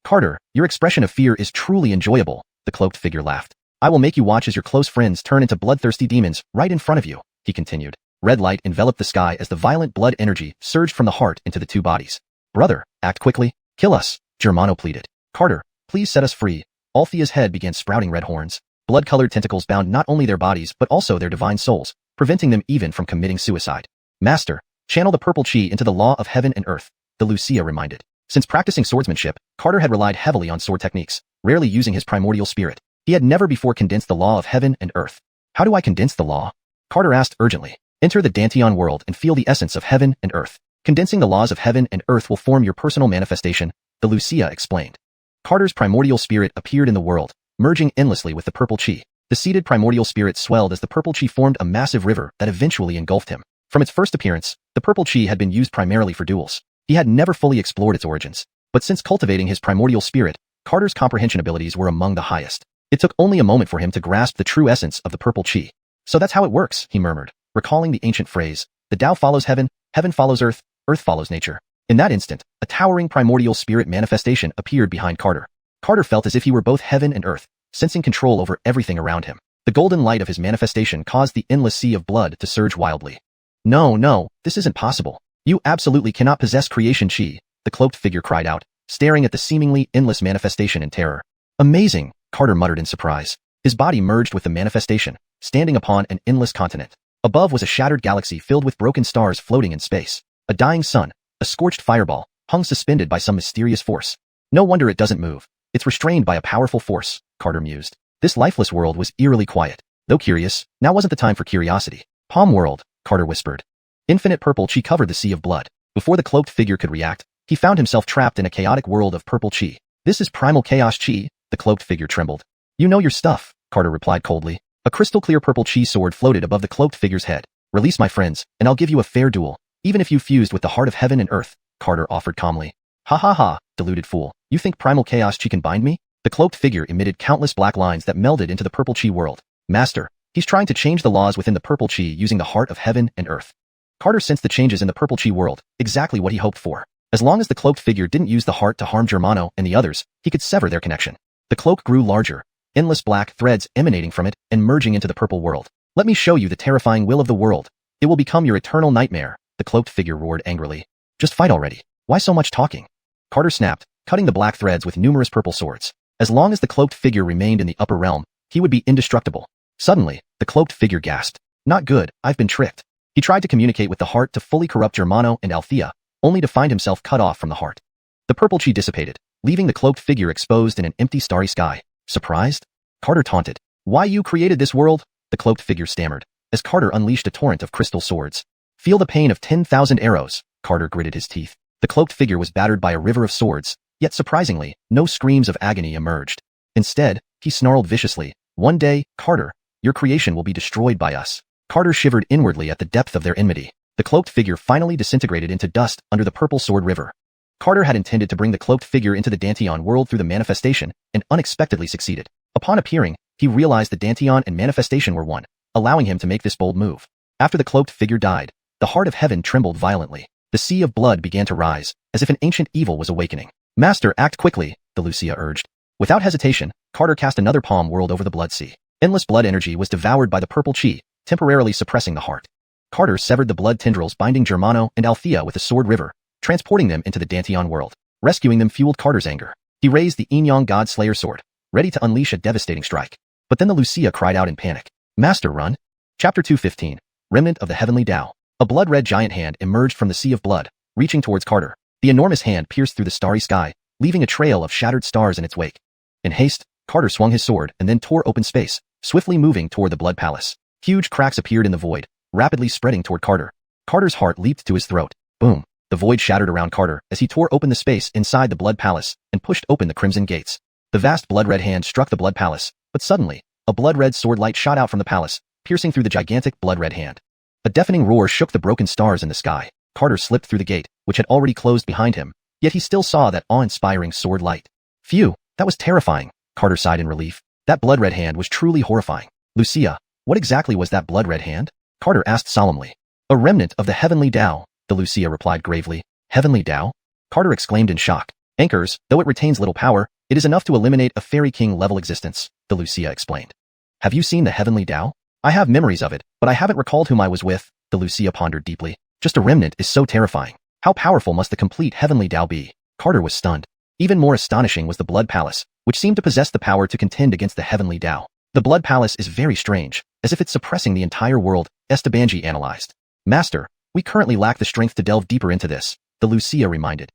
Carter, your expression of fear is truly enjoyable, the cloaked figure laughed. I will make you watch as your close friends turn into bloodthirsty demons right in front of you, he continued. Red light enveloped the sky as the violent blood energy surged from the heart into the two bodies. Brother, act quickly. Kill us, Germano pleaded. Carter, please set us free. Althea's head began sprouting red horns. Blood-colored tentacles bound not only their bodies but also their divine souls, preventing them even from committing suicide. Master, channel the purple chi into the law of heaven and earth, the Lucia reminded. Since practicing swordsmanship, Carter had relied heavily on sword techniques, rarely using his primordial spirit. He had never before condensed the law of heaven and earth. How do I condense the law? Carter asked urgently. Enter the Danteon world and feel the essence of heaven and earth. Condensing the laws of heaven and earth will form your personal manifestation, the Lucia explained. Carter's primordial spirit appeared in the world, merging endlessly with the purple chi. The seated primordial spirit swelled as the purple chi formed a massive river that eventually engulfed him. From its first appearance, the purple chi had been used primarily for duels. He had never fully explored its origins. But since cultivating his primordial spirit, Carter's comprehension abilities were among the highest. It took only a moment for him to grasp the true essence of the purple chi. So that's how it works, he murmured, recalling the ancient phrase, the Tao follows heaven, heaven follows earth, earth follows nature. In that instant, a towering primordial spirit manifestation appeared behind Carter. Carter felt as if he were both heaven and earth, sensing control over everything around him. The golden light of his manifestation caused the endless sea of blood to surge wildly. No, this isn't possible. You absolutely cannot possess creation chi, the cloaked figure cried out, staring at the seemingly endless manifestation in terror. Amazing, Carter muttered in surprise. His body merged with the manifestation, standing upon an endless continent. Above was a shattered galaxy filled with broken stars floating in space. A dying sun, a scorched fireball, hung suspended by some mysterious force. No wonder it doesn't move. It's restrained by a powerful force, Carter mused. This lifeless world was eerily quiet. Though curious, now wasn't the time for curiosity. Palm world, Carter whispered. Infinite purple chi covered the sea of blood. Before the cloaked figure could react, he found himself trapped in a chaotic world of purple chi. This is primal chaos chi, the cloaked figure trembled. You know your stuff, Carter replied coldly. A crystal-clear purple chi sword floated above the cloaked figure's head. Release my friends, and I'll give you a fair duel. Even if you fused with the heart of heaven and earth, Carter offered calmly. Ha ha ha, deluded fool. You think primal chaos chi can bind me? The cloaked figure emitted countless black lines that melded into the purple chi world. Master, he's trying to change the laws within the purple chi using the heart of heaven and earth. Carter sensed the changes in the purple chi world, exactly what he hoped for. As long as the cloaked figure didn't use the heart to harm Germano and the others, he could sever their connection. The cloak grew larger, endless black threads emanating from it and merging into the purple world. Let me show you the terrifying will of the world. It will become your eternal nightmare, the cloaked figure roared angrily. Just fight already. Why so much talking? Carter snapped, cutting the black threads with numerous purple swords. As long as the cloaked figure remained in the upper realm, he would be indestructible. Suddenly, the cloaked figure gasped. Not good, I've been tricked. He tried to communicate with the heart to fully corrupt Germano and Althea, only to find himself cut off from the heart. The purple chi dissipated, leaving the cloaked figure exposed in an empty starry sky. Surprised? Carter taunted. Why you created this world? the cloaked figure stammered, as Carter unleashed a torrent of crystal swords. Feel the pain of 10,000 arrows, Carter gritted his teeth. The cloaked figure was battered by a river of swords, yet surprisingly, no screams of agony emerged. Instead, he snarled viciously, "One day, Carter, your creation will be destroyed by us." Carter shivered inwardly at the depth of their enmity. The cloaked figure finally disintegrated into dust under the purple sword river. Carter had intended to bring the cloaked figure into the Danteon world through the manifestation, and unexpectedly succeeded. Upon appearing, he realized the Danteon and manifestation were one, allowing him to make this bold move. After the cloaked figure died, the heart of heaven trembled violently. The sea of blood began to rise, as if an ancient evil was awakening. "Master, act quickly," the Wuxia urged. Without hesitation, Carter cast another palm world over the blood sea. Endless blood energy was devoured by the purple chi, temporarily suppressing the heart. Carter severed the blood tendrils binding Germano and Althea with the sword river, transporting them into the Danteon world. Rescuing them fueled Carter's anger. He raised the Yin-Yang God Slayer sword, ready to unleash a devastating strike. But then the Wuxia cried out in panic. "Master, run!" Chapter 215. Remnant of the Heavenly Tao. A blood-red giant hand emerged from the sea of blood, reaching towards Carter. The enormous hand pierced through the starry sky, leaving a trail of shattered stars in its wake. In haste, Carter swung his sword and then tore open space, swiftly moving toward the Blood Palace. Huge cracks appeared in the void, rapidly spreading toward Carter. Carter's heart leaped to his throat. Boom! The void shattered around Carter as he tore open the space inside the Blood Palace and pushed open the crimson gates. The vast blood-red hand struck the Blood Palace, but suddenly, a blood-red sword light shot out from the palace, piercing through the gigantic blood-red hand. A deafening roar shook the broken stars in the sky. Carter slipped through the gate, which had already closed behind him, yet he still saw that awe-inspiring sword light. Phew, that was terrifying, Carter sighed in relief. That blood-red hand was truly horrifying. Wuxia, what exactly was that blood-red hand? Carter asked solemnly. A remnant of the Heavenly Tao, the Wuxia replied gravely. Heavenly Tao? Carter exclaimed in shock. Anchors, though it retains little power, it is enough to eliminate a Fairy King-level existence, the Wuxia explained. Have you seen the Heavenly Tao? I have memories of it, but I haven't recalled whom I was with, the Wuxia pondered deeply. Just a remnant is so terrifying. How powerful must the complete Heavenly Tao be? Carter was stunned. Even more astonishing was the Blood Palace, which seemed to possess the power to contend against the Heavenly Tao. The Blood Palace is very strange, as if it's suppressing the entire world, Estebanji analyzed. Master, we currently lack the strength to delve deeper into this, the Wuxia reminded.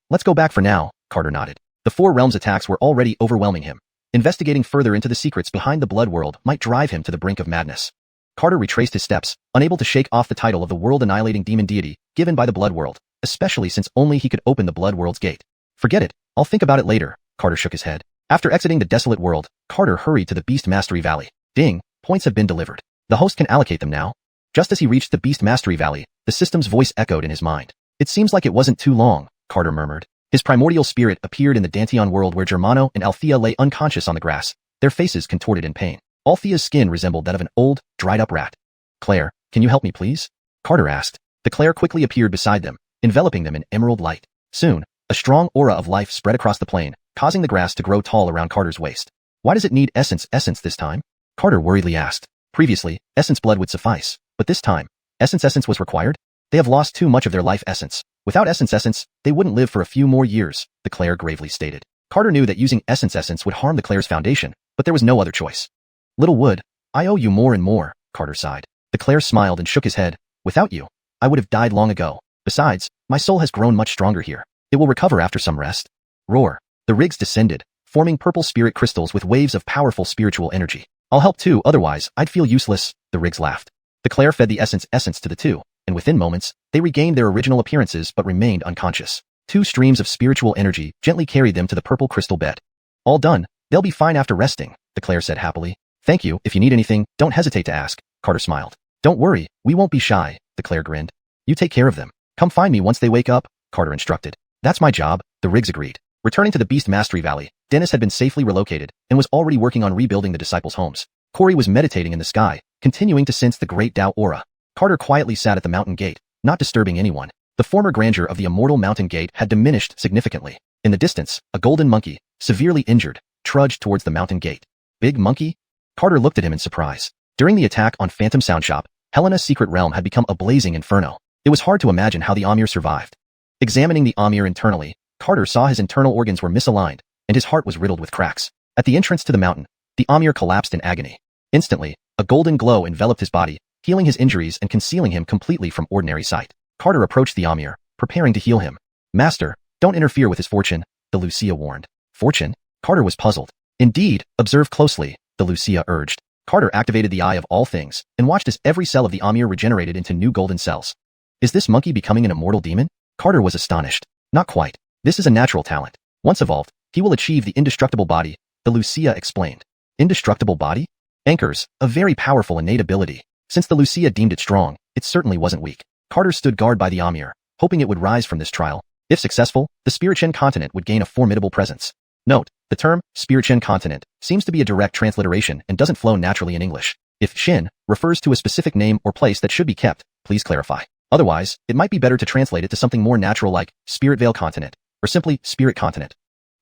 Let's go back for now, Carter nodded. The Four Realms attacks were already overwhelming him. Investigating further into the secrets behind the Blood World might drive him to the brink of madness. Carter retraced his steps, unable to shake off the title of the world-annihilating demon deity given by the Blood World, especially since only he could open the Blood World's gate. Forget it, I'll think about it later, Carter shook his head. After exiting the desolate world, Carter hurried to the Beast Mastery Valley. Ding, points have been delivered. The host can allocate them now. Just as he reached the Beast Mastery Valley, the system's voice echoed in his mind. It seems like it wasn't too long, Carter murmured. His primordial spirit appeared in the Danteon world where Germano and Althea lay unconscious on the grass, their faces contorted in pain. Althea's skin resembled that of an old, dried-up rat. Claire, can you help me please? Carter asked. The Claire quickly appeared beside them, enveloping them in emerald light. Soon, a strong aura of life spread across the plain, causing the grass to grow tall around Carter's waist. Why does it need essence this time? Carter worriedly asked. Previously, essence blood would suffice, but this time, essence was required? They have lost too much of their life essence. Without essence, they wouldn't live for a few more years, the Claire gravely stated. Carter knew that using essence would harm the Claire's foundation, but there was no other choice. Little Wood, I owe you more and more, Carter sighed. The Claire smiled and shook his head. Without you, I would have died long ago. Besides, my soul has grown much stronger here. It will recover after some rest. Roar. The rigs descended, forming purple spirit crystals with waves of powerful spiritual energy. I'll help too, otherwise I'd feel useless, the rigs laughed. The Claire fed the essence to the two, and within moments, they regained their original appearances but remained unconscious. Two streams of spiritual energy gently carried them to the purple crystal bed. All done, they'll be fine after resting, the Claire said happily. Thank you, if you need anything, don't hesitate to ask, Carter smiled. Don't worry, we won't be shy, the Claire grinned. You take care of them. Come find me once they wake up, Carter instructed. That's my job, the rigs agreed. Returning to the Beast Mastery Valley, Dennis had been safely relocated and was already working on rebuilding the disciples' homes. Corey was meditating in the sky, continuing to sense the great Tao aura. Carter quietly sat at the mountain gate, not disturbing anyone. The former grandeur of the immortal mountain gate had diminished significantly. In the distance, a golden monkey, severely injured, trudged towards the mountain gate. Big monkey? Carter looked at him in surprise. During the attack on Phantom Soundshop, Helena's secret realm had become a blazing inferno. It was hard to imagine how the Amir survived. Examining the Amir internally, Carter saw his internal organs were misaligned, and his heart was riddled with cracks. At the entrance to the mountain, the Amir collapsed in agony. Instantly, a golden glow enveloped his body, healing his injuries and concealing him completely from ordinary sight. Carter approached the Amir, preparing to heal him. Master, don't interfere with his fortune, the Wuxia warned. Fortune? Carter was puzzled. Indeed, observe closely, the Wuxia urged. Carter activated the Eye of All Things and watched as every cell of the Amir regenerated into new golden cells. Is this monkey becoming an immortal demon? Carter was astonished. Not quite. This is a natural talent. Once evolved, he will achieve the indestructible body, the Wuxia explained. Indestructible body? Anchors, a very powerful innate ability. Since the Wuxia deemed it strong, it certainly wasn't weak. Carter stood guard by the Amir, hoping it would rise from this trial. If successful, the Spiritian continent would gain a formidable presence. Note, the term, Spiritian continent, seems to be a direct transliteration and doesn't flow naturally in English. If Shin refers to a specific name or place that should be kept, please clarify. Otherwise, it might be better to translate it to something more natural like Spirit Veil Continent, or simply Spirit Continent.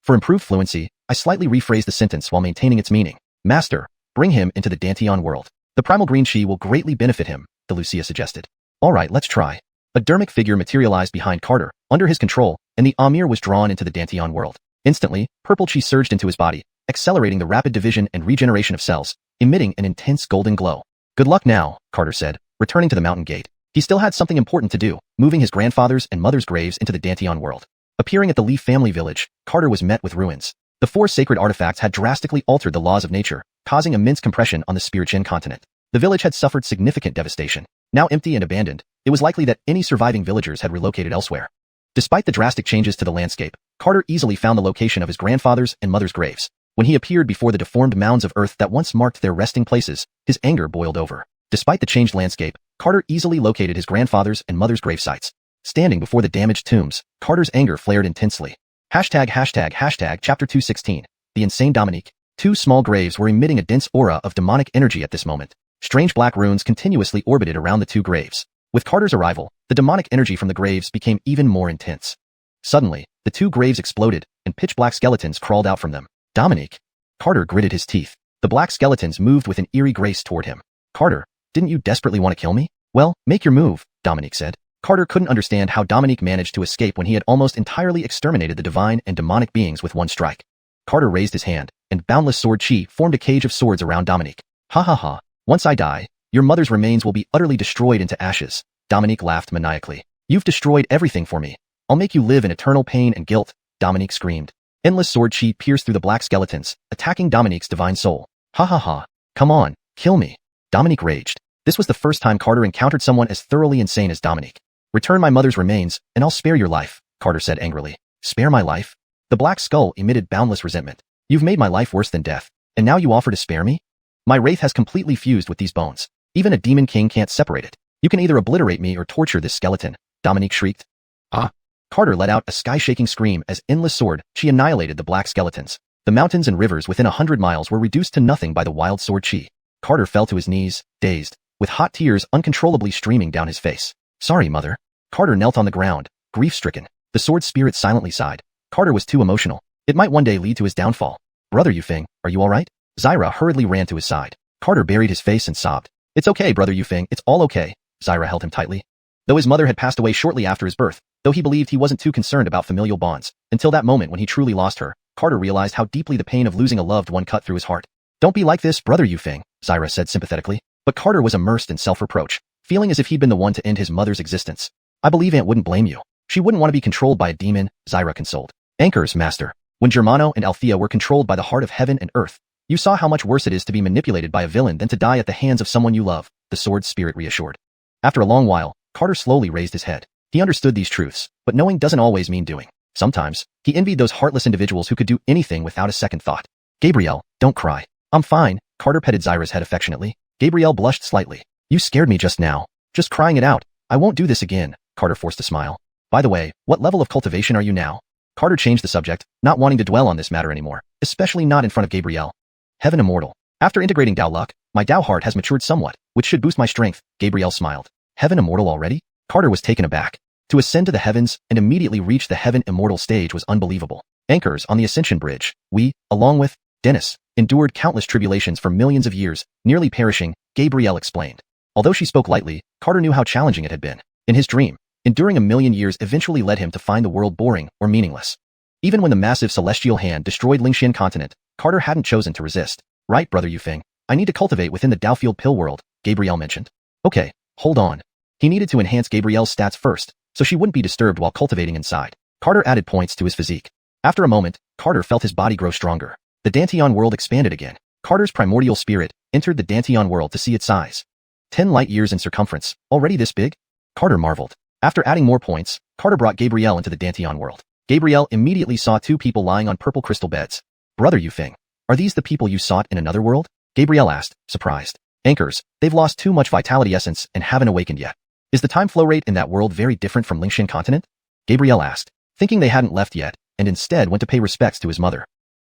For improved fluency, I slightly rephrase the sentence while maintaining its meaning. Master, bring him into the Dantian world. The primal green chi will greatly benefit him, the Wuxia suggested. Alright, let's try. A dermic figure materialized behind Carter, under his control, and the Amir was drawn into the Dantian world. Instantly, purple chi surged into his body, accelerating the rapid division and regeneration of cells, emitting an intense golden glow. Good luck now, Carter said, returning to the mountain gate. He still had something important to do, moving his grandfather's and mother's graves into the Dantian world. Appearing at the Leaf family village, Carter was met with ruins. The 4 sacred artifacts had drastically altered the laws of nature, causing immense compression on the Spiritian continent. The village had suffered significant devastation. Now empty and abandoned, it was likely that any surviving villagers had relocated elsewhere. Despite the drastic changes to the landscape, Carter easily found the location of his grandfather's and mother's graves. When he appeared before the deformed mounds of earth that once marked their resting places, his anger boiled over. Despite the changed landscape, Carter easily located his grandfather's and mother's grave sites. Standing before the damaged tombs, Carter's anger flared intensely. Chapter 216. The Insane Dominique. 2 small graves were emitting a dense aura of demonic energy at this moment. Strange black runes continuously orbited around the 2 graves. With Carter's arrival, the demonic energy from the graves became even more intense. Suddenly, the 2 graves exploded, and pitch-black skeletons crawled out from them. Dominique. Carter gritted his teeth. The black skeletons moved with an eerie grace toward him. Carter, didn't you desperately want to kill me? Well, make your move, Dominique said. Carter couldn't understand how Dominique managed to escape when he had almost entirely exterminated the divine and demonic beings with one strike. Carter raised his hand, and boundless sword chi formed a cage of swords around Dominique. Ha ha ha. Once I die, your mother's remains will be utterly destroyed into ashes. Dominique laughed maniacally. You've destroyed everything for me. I'll make you live in eternal pain and guilt, Dominique screamed. Endless sword chi pierced through the black skeletons, attacking Dominique's divine soul. Ha ha ha. Come on, kill me. Dominique raged. This was the first time Carter encountered someone as thoroughly insane as Dominique. Return my mother's remains, and I'll spare your life, Carter said angrily. Spare my life? The black skull emitted boundless resentment. You've made my life worse than death, and now you offer to spare me? My wraith has completely fused with these bones. Even a demon king can't separate it. You can either obliterate me or torture this skeleton, Dominique shrieked. Ah! Carter let out a sky-shaking scream as endless sword chi annihilated the black skeletons. The mountains and rivers within 100 miles were reduced to nothing by the wild sword chi. Carter fell to his knees, dazed, with hot tears uncontrollably streaming down his face. Sorry, mother. Carter knelt on the ground, grief-stricken. The sword spirit silently sighed. Carter was too emotional. It might one day lead to his downfall. Brother Yufeng, are you alright? Zyra hurriedly ran to his side. Carter buried his face and sobbed. It's okay, Brother Yufeng, it's all okay. Zyra held him tightly. Though his mother had passed away shortly after his birth, though he believed he wasn't too concerned about familial bonds, until that moment when he truly lost her, Carter realized how deeply the pain of losing a loved one cut through his heart. Don't be like this, Brother Yufeng, Zyra said sympathetically. But Carter was immersed in self-reproach, feeling as if he'd been the one to end his mother's existence. I believe Aunt wouldn't blame you. She wouldn't want to be controlled by a demon, Zyra consoled. Anchors, Master. When Germano and Althea were controlled by the heart of heaven and earth, you saw how much worse it is to be manipulated by a villain than to die at the hands of someone you love, the sword spirit reassured. After a long while, Carter slowly raised his head. He understood these truths, but knowing doesn't always mean doing. Sometimes, he envied those heartless individuals who could do anything without a second thought. Gabrielle, don't cry. I'm fine, Carter petted Zyra's head affectionately. Gabrielle blushed slightly. You scared me just now. Just crying it out. I won't do this again, Carter forced a smile. By the way, what level of cultivation are you now? Carter changed the subject, not wanting to dwell on this matter anymore, especially not in front of Gabrielle. Heaven Immortal. After integrating Dao Luck, my Dao heart has matured somewhat, which should boost my strength, Gabrielle smiled. Heaven Immortal already? Carter was taken aback. To ascend to the heavens and immediately reach the Heaven Immortal stage was unbelievable. Anchors on the Ascension Bridge, we, along with Dennis, endured countless tribulations for millions of years, nearly perishing, Gabrielle explained. Although she spoke lightly, Carter knew how challenging it had been. In his dream, enduring a million years eventually led him to find the world boring or meaningless. Even when the massive celestial hand destroyed Lingshan continent, Carter hadn't chosen to resist. Right, Brother Yufeng, I need to cultivate within the Daofield pill world, Gabrielle mentioned. Okay, hold on. He needed to enhance Gabrielle's stats first, so she wouldn't be disturbed while cultivating inside. Carter added points to his physique. After a moment, Carter felt his body grow stronger. The Dantian world expanded again. Carter's primordial spirit, entered the Dantian world to see its size. 10 light years in circumference, already this big? Carter marveled. After adding more points, Carter brought Gabrielle into the Dantian world. Gabrielle immediately saw two people lying on purple crystal beds. Brother Yufeng, are these the people you sought in another world? Gabrielle asked, surprised. Anchors, they've lost too much vitality essence and haven't awakened yet. Is the time flow rate in that world very different from Lingshan continent? Gabrielle asked, thinking they hadn't left yet, and instead went to pay respects to his mother.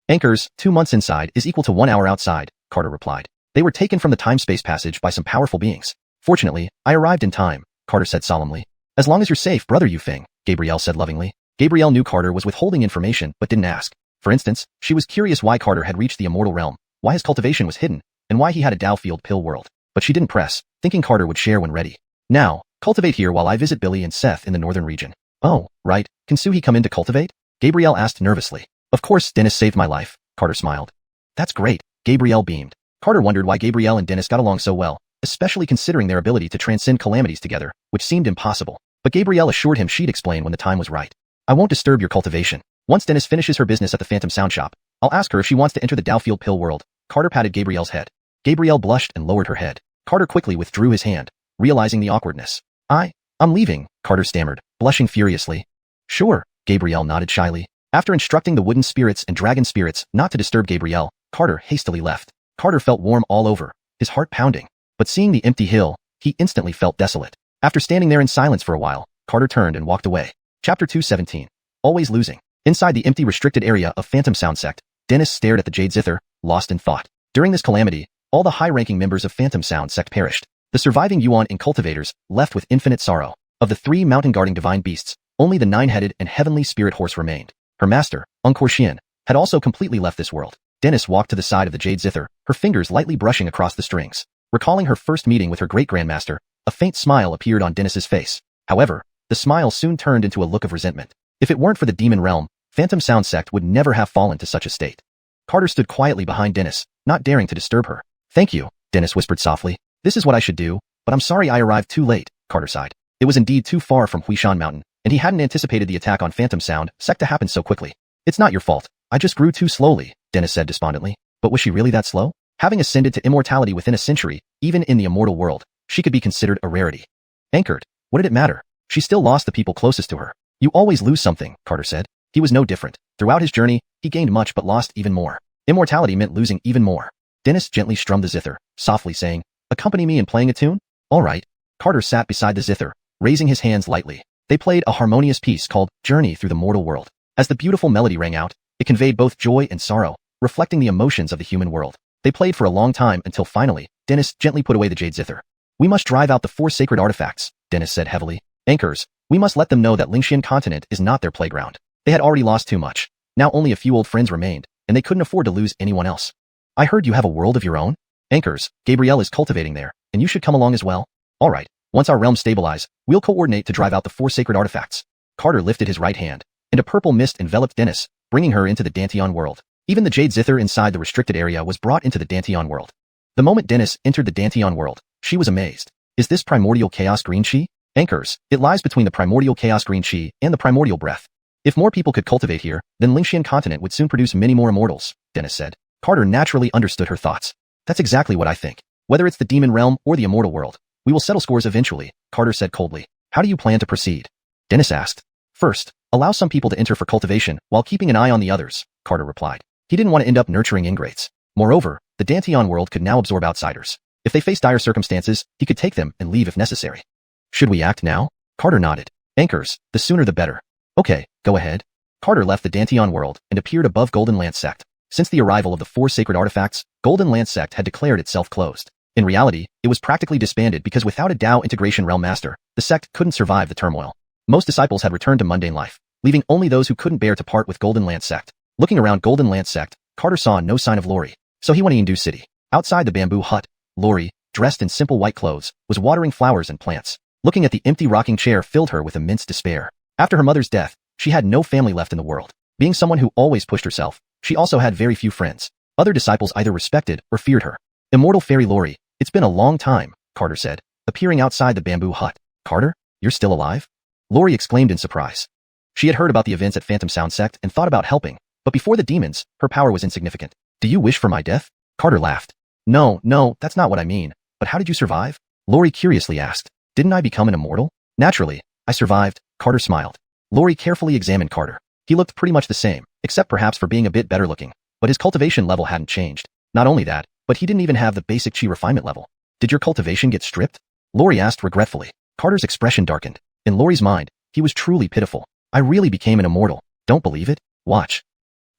Anchors, 2 months inside is equal to 1 hour outside, Carter replied. They were taken from the time-space passage by some powerful beings. Fortunately, I arrived in time, Carter said solemnly. As long as you're safe, brother Yufeng, Gabrielle said lovingly. Gabrielle knew Carter was withholding information but didn't ask. For instance, she was curious why Carter had reached the immortal realm, why his cultivation was hidden, and why he had a Dao field pill world. But she didn't press, thinking Carter would share when ready. Now, cultivate here while I visit Billy and Seth in the northern region. Oh, right, can Suhi come in to cultivate? Gabrielle asked nervously. Of course, Dennis saved my life, Carter smiled. That's great, Gabrielle beamed. Carter wondered why Gabrielle and Dennis got along so well, especially considering their ability to transcend calamities together, which seemed impossible. But Gabrielle assured him she'd explain when the time was right. I won't disturb your cultivation. Once Dennis finishes her business at the Phantom Sound Shop, I'll ask her if she wants to enter the Dao field pill world. Carter patted Gabrielle's head. Gabrielle blushed and lowered her head. Carter quickly withdrew his hand, realizing the awkwardness. I'm leaving, Carter stammered, blushing furiously. Sure, Gabrielle nodded shyly. After instructing the wooden spirits and dragon spirits not to disturb Gabrielle, Carter hastily left. Carter felt warm all over, his heart pounding. But seeing the empty hill, he instantly felt desolate. After standing there in silence for a while, Carter turned and walked away. Chapter 217. Always losing. Inside the empty restricted area of Phantom Sound Sect, Dennis stared at the Jade Zither, lost in thought. During this calamity, all the high-ranking members of Phantom Sound Sect perished. The surviving Yuan and cultivators left with infinite sorrow. Of the 3 mountain-guarding divine beasts, only the 9-headed and heavenly spirit horse remained. Her master, Encore Xian, had also completely left this world. Dennis walked to the side of the Jade Zither, her fingers lightly brushing across the strings. Recalling her first meeting with her great-grandmaster, a faint smile appeared on Dennis's face. However, the smile soon turned into a look of resentment. If it weren't for the demon realm, Phantom Sound Sect would never have fallen to such a state. Carter stood quietly behind Dennis, not daring to disturb her. Thank you, Dennis whispered softly. This is what I should do, but I'm sorry I arrived too late, Carter sighed. It was indeed too far from Huishan Mountain, and he hadn't anticipated the attack on Phantom Sound Sect to happen so quickly. It's not your fault. I just grew too slowly, Dennis said despondently. But was she really that slow? Having ascended to immortality within a century, even in the immortal world, she could be considered a rarity. Anchored, what did it matter? She still lost the people closest to her. You always lose something, Carter said. He was no different. Throughout his journey, he gained much but lost even more. Immortality meant losing even more. Dennis gently strummed the zither, softly saying, accompany me in playing a tune? All right. Carter sat beside the zither, raising his hands lightly. They played a harmonious piece called Journey Through the Mortal World. As the beautiful melody rang out, it conveyed both joy and sorrow, reflecting the emotions of the human world. They played for a long time until finally, Dennis gently put away the jade zither. We must drive out the 4 sacred artifacts, Dennis said heavily. Anchors, we must let them know that Lingshan continent is not their playground. They had already lost too much. Now only a few old friends remained, and they couldn't afford to lose anyone else. I heard you have a world of your own? Anchors, Gabrielle is cultivating there, and you should come along as well. All right, once our realms stabilize, we'll coordinate to drive out the 4 sacred artifacts. Carter lifted his right hand, and a purple mist enveloped Dennis, bringing her into the Dantian world. Even the jade zither inside the restricted area was brought into the Dantian world. The moment Dennis entered the Dantian world, she was amazed. Is this primordial chaos green chi? Anchors, it lies between the primordial chaos green chi and the primordial breath. If more people could cultivate here, then Lingshan continent would soon produce many more immortals, Dennis said. Carter naturally understood her thoughts. That's exactly what I think. Whether it's the demon realm or the immortal world, we will settle scores eventually, Carter said coldly. How do you plan to proceed? Dennis asked. First, allow some people to enter for cultivation while keeping an eye on the others, Carter replied. He didn't want to end up nurturing ingrates. Moreover, the Dantian world could now absorb outsiders. If they face dire circumstances, he could take them and leave if necessary. Should we act now? Carter nodded. Anchors, the sooner the better. Okay, go ahead. Carter left the Dantian world and appeared above Golden Lance Sect. Since the arrival of the 4 sacred artifacts, Golden Lance Sect had declared itself closed. In reality, it was practically disbanded because without a Dao integration realm master, the sect couldn't survive the turmoil. Most disciples had returned to mundane life, leaving only those who couldn't bear to part with Golden Lance Sect. Looking around Golden Lance Sect, Carter saw no sign of Lori, so he went to Yindu City. Outside the bamboo hut, Lori, dressed in simple white clothes, was watering flowers and plants. Looking at the empty rocking chair filled her with immense despair. After her mother's death, she had no family left in the world. Being someone who always pushed herself, she also had very few friends. Other disciples either respected or feared her. Immortal Fairy Lori, it's been a long time, Carter said, appearing outside the bamboo hut. Carter, you're still alive? Lori exclaimed in surprise. She had heard about the events at Phantom Sound Sect and thought about helping, but before the demons, her power was insignificant. Do you wish for my death? Carter laughed. No, that's not what I mean. But how did you survive? Lori curiously asked. Didn't I become an immortal? Naturally, I survived, Carter smiled. Lori carefully examined Carter. He looked pretty much the same, except perhaps for being a bit better looking. But his cultivation level hadn't changed. Not only that, but he didn't even have the basic chi refinement level. Did your cultivation get stripped? Lori asked regretfully. Carter's expression darkened. In Lori's mind, he was truly pitiful. I really became an immortal. Don't believe it? Watch.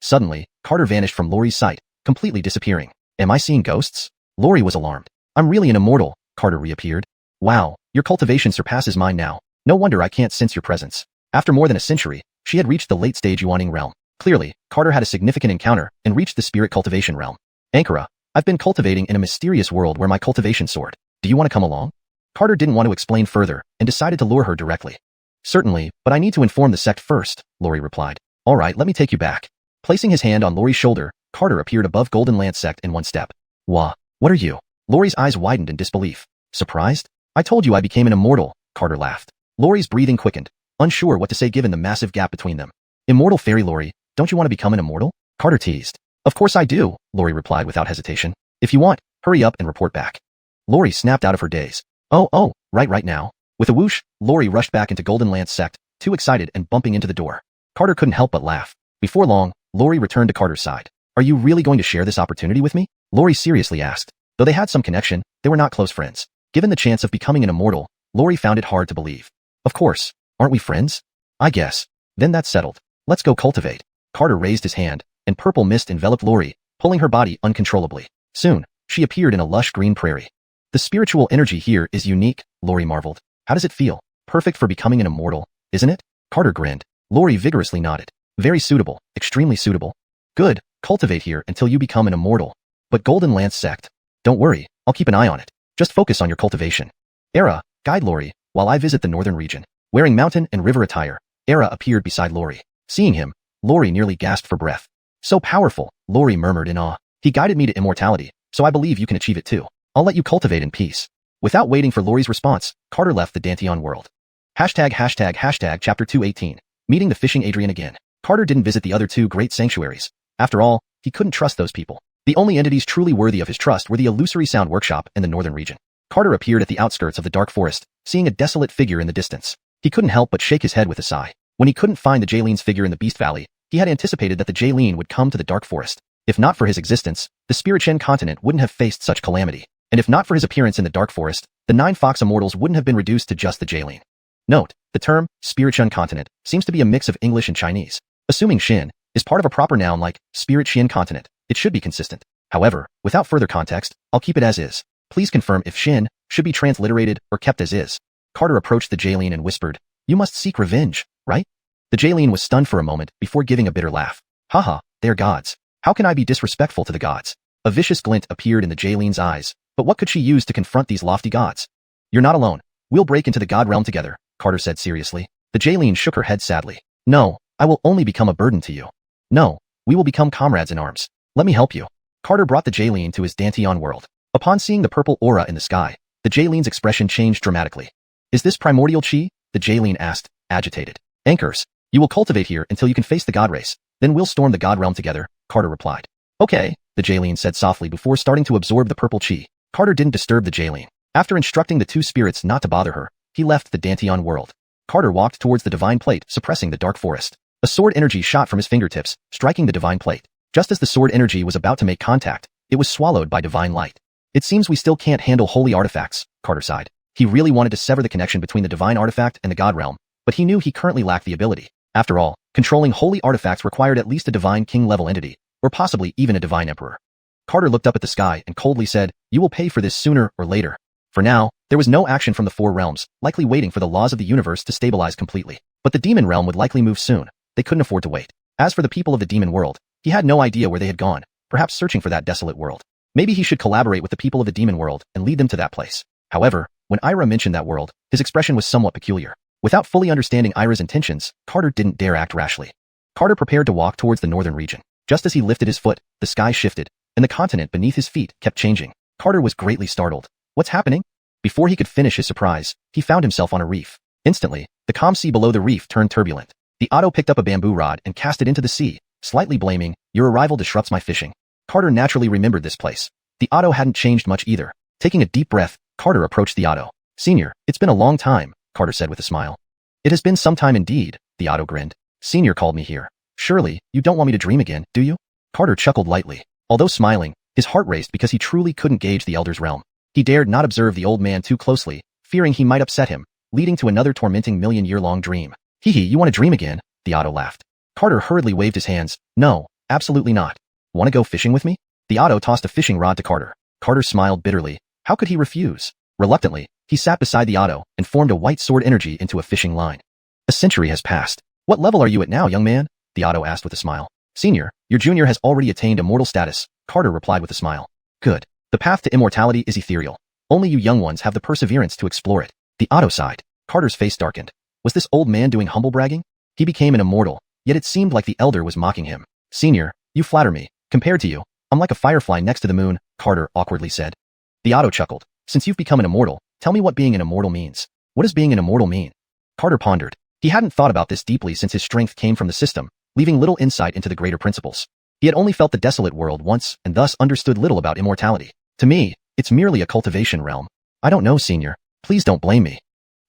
Suddenly, Carter vanished from Lori's sight, completely disappearing. Am I seeing ghosts? Lori was alarmed. I'm really an immortal, Carter reappeared. Wow, your cultivation surpasses mine now. No wonder I can't sense your presence. After more than a century, she had reached the late-stage Yuaning realm. Clearly, Carter had a significant encounter and reached the spirit cultivation realm. Ankara, I've been cultivating in a mysterious world where my cultivation soared. Do you want to come along? Carter didn't want to explain further and decided to lure her directly. Certainly, but I need to inform the sect first, Lori replied. All right, let me take you back. Placing his hand on Lori's shoulder, Carter appeared above Golden Lance sect in one step. What are you? Lori's eyes widened in disbelief. Surprised? I told you I became an immortal, Carter laughed. Lori's breathing quickened, unsure what to say given the massive gap between them. Immortal fairy Lori, don't you want to become an immortal? Carter teased. Of course I do, Lori replied without hesitation. If you want, hurry up and report back. Lori snapped out of her daze. Oh, right now. With a whoosh, Lori rushed back into Golden Lance sect, too excited and bumping into the door. Carter couldn't help but laugh. Before long, Lori returned to Carter's side. Are you really going to share this opportunity with me? Lori seriously asked. Though they had some connection, they were not close friends. Given the chance of becoming an immortal, Lori found it hard to believe. Of course. Aren't we friends? I guess. Then that's settled. Let's go cultivate. Carter raised his hand, and purple mist enveloped Lori, pulling her body uncontrollably. Soon, she appeared in a lush green prairie. The spiritual energy here is unique, Lori marveled. How does it feel? Perfect for becoming an immortal, isn't it? Carter grinned. Lori vigorously nodded. Very suitable, extremely suitable. Good, cultivate here until you become an immortal. But Golden Lance sect? Don't worry, I'll keep an eye on it. Just focus on your cultivation. Era, guide Lori, while I visit the northern region. Wearing mountain and river attire, Era appeared beside Lori. Seeing him, Lori nearly gasped for breath. So powerful, Lori murmured in awe. He guided me to immortality, so I believe you can achieve it too. I'll let you cultivate in peace. Without waiting for Lori's response, Carter left the Dantian world. Hashtag chapter 218. Meeting the fishing Adrian again. Carter didn't visit the other two great sanctuaries. After all, he couldn't trust those people. The only entities truly worthy of his trust were the illusory sound workshop and the northern region. Carter appeared at the outskirts of the dark forest, seeing a desolate figure in the distance. He couldn't help but shake his head with a sigh. When he couldn't find the Jaylene's figure in the Beast Valley, he had anticipated that the Jaylene would come to the dark forest. If not for his existence, the Spirit-Chen continent wouldn't have faced such calamity. And if not for his appearance in the dark forest, the 9 Fox Immortals wouldn't have been reduced to just the Jaylene. Note, the term, Spirit-Chen continent, seems to be a mix of English and Chinese. Assuming Xin is part of a proper noun like Spirit-Chen continent, it should be consistent. However, without further context, I'll keep it as is. Please confirm if Xin should be transliterated or kept as is. Carter approached the Jaylene and whispered, You must seek revenge, right? The Jaylene was stunned for a moment before giving a bitter laugh. Haha, they're gods. How can I be disrespectful to the gods? A vicious glint appeared in the Jaylene's eyes, but what could she use to confront these lofty gods? You're not alone. We'll break into the god realm together, Carter said seriously. The Jaylene shook her head sadly. No, I will only become a burden to you. No, we will become comrades in arms. Let me help you. Carter brought the Jaylene to his Dantian world. Upon seeing the purple aura in the sky, the Jaylene's expression changed dramatically. Is this primordial chi? The Jaylene asked, agitated. Anchors, you will cultivate here until you can face the god race. Then we'll storm the god realm together, Carter replied. Okay, the Jaylene said softly before starting to absorb the purple chi. Carter didn't disturb the Jaylene. After instructing the two spirits not to bother her, he left the Dantian world. Carter walked towards the divine plate, suppressing the dark forest. A sword energy shot from his fingertips, striking the divine plate. Just as the sword energy was about to make contact, it was swallowed by divine light. It seems we still can't handle holy artifacts, Carter sighed. He really wanted to sever the connection between the divine artifact and the god realm, but he knew he currently lacked the ability. After all, controlling holy artifacts required at least a divine king-level entity, or possibly even a divine emperor. Carter looked up at the sky and coldly said, You will pay for this sooner or later. For now, there was no action from the four realms, likely waiting for the laws of the universe to stabilize completely. But the demon realm would likely move soon. They couldn't afford to wait. As for the people of the demon world, he had no idea where they had gone, perhaps searching for that desolate world. Maybe he should collaborate with the people of the demon world and lead them to that place. However, when Ira mentioned that world, his expression was somewhat peculiar. Without fully understanding Ira's intentions, Carter didn't dare act rashly. Carter prepared to walk towards the northern region. Just as he lifted his foot, the sky shifted, and the continent beneath his feet kept changing. Carter was greatly startled. What's happening? Before he could finish his surprise, he found himself on a reef. Instantly, the calm sea below the reef turned turbulent. The Otto picked up a bamboo rod and cast it into the sea, slightly blaming, Your arrival disrupts my fishing. Carter naturally remembered this place. The Otto hadn't changed much either. Taking a deep breath, Carter approached the Otto. Senior, it's been a long time, Carter said with a smile. It has been some time indeed, the Otto grinned. Senior called me here. Surely, you don't want me to dream again, do you? Carter chuckled lightly. Although smiling, his heart raced because he truly couldn't gauge the elder's realm. He dared not observe the old man too closely, fearing he might upset him, leading to another tormenting million-year-long dream. Hee hee, you want to dream again? The Otto laughed. Carter hurriedly waved his hands. No, absolutely not. Want to go fishing with me? The Otto tossed a fishing rod to Carter. Carter smiled bitterly. How could he refuse? Reluctantly, he sat beside the Otto and formed a white sword energy into a fishing line. A century has passed. What level are you at now, young man? The Otto asked with a smile. Senior, your junior has already attained immortal status, Carter replied with a smile. Good. The path to immortality is ethereal. Only you young ones have the perseverance to explore it. The Otto sighed. Carter's face darkened. Was this old man doing humble bragging? He became an immortal, yet it seemed like the elder was mocking him. Senior, you flatter me. Compared to you, I'm like a firefly next to the moon, Carter awkwardly said. The Otto chuckled. Since you've become an immortal, tell me what being an immortal means. What does being an immortal mean? Carter pondered. He hadn't thought about this deeply since his strength came from the system, leaving little insight into the greater principles. He had only felt the desolate world once and thus understood little about immortality. To me, it's merely a cultivation realm. I don't know, Senior. Please don't blame me.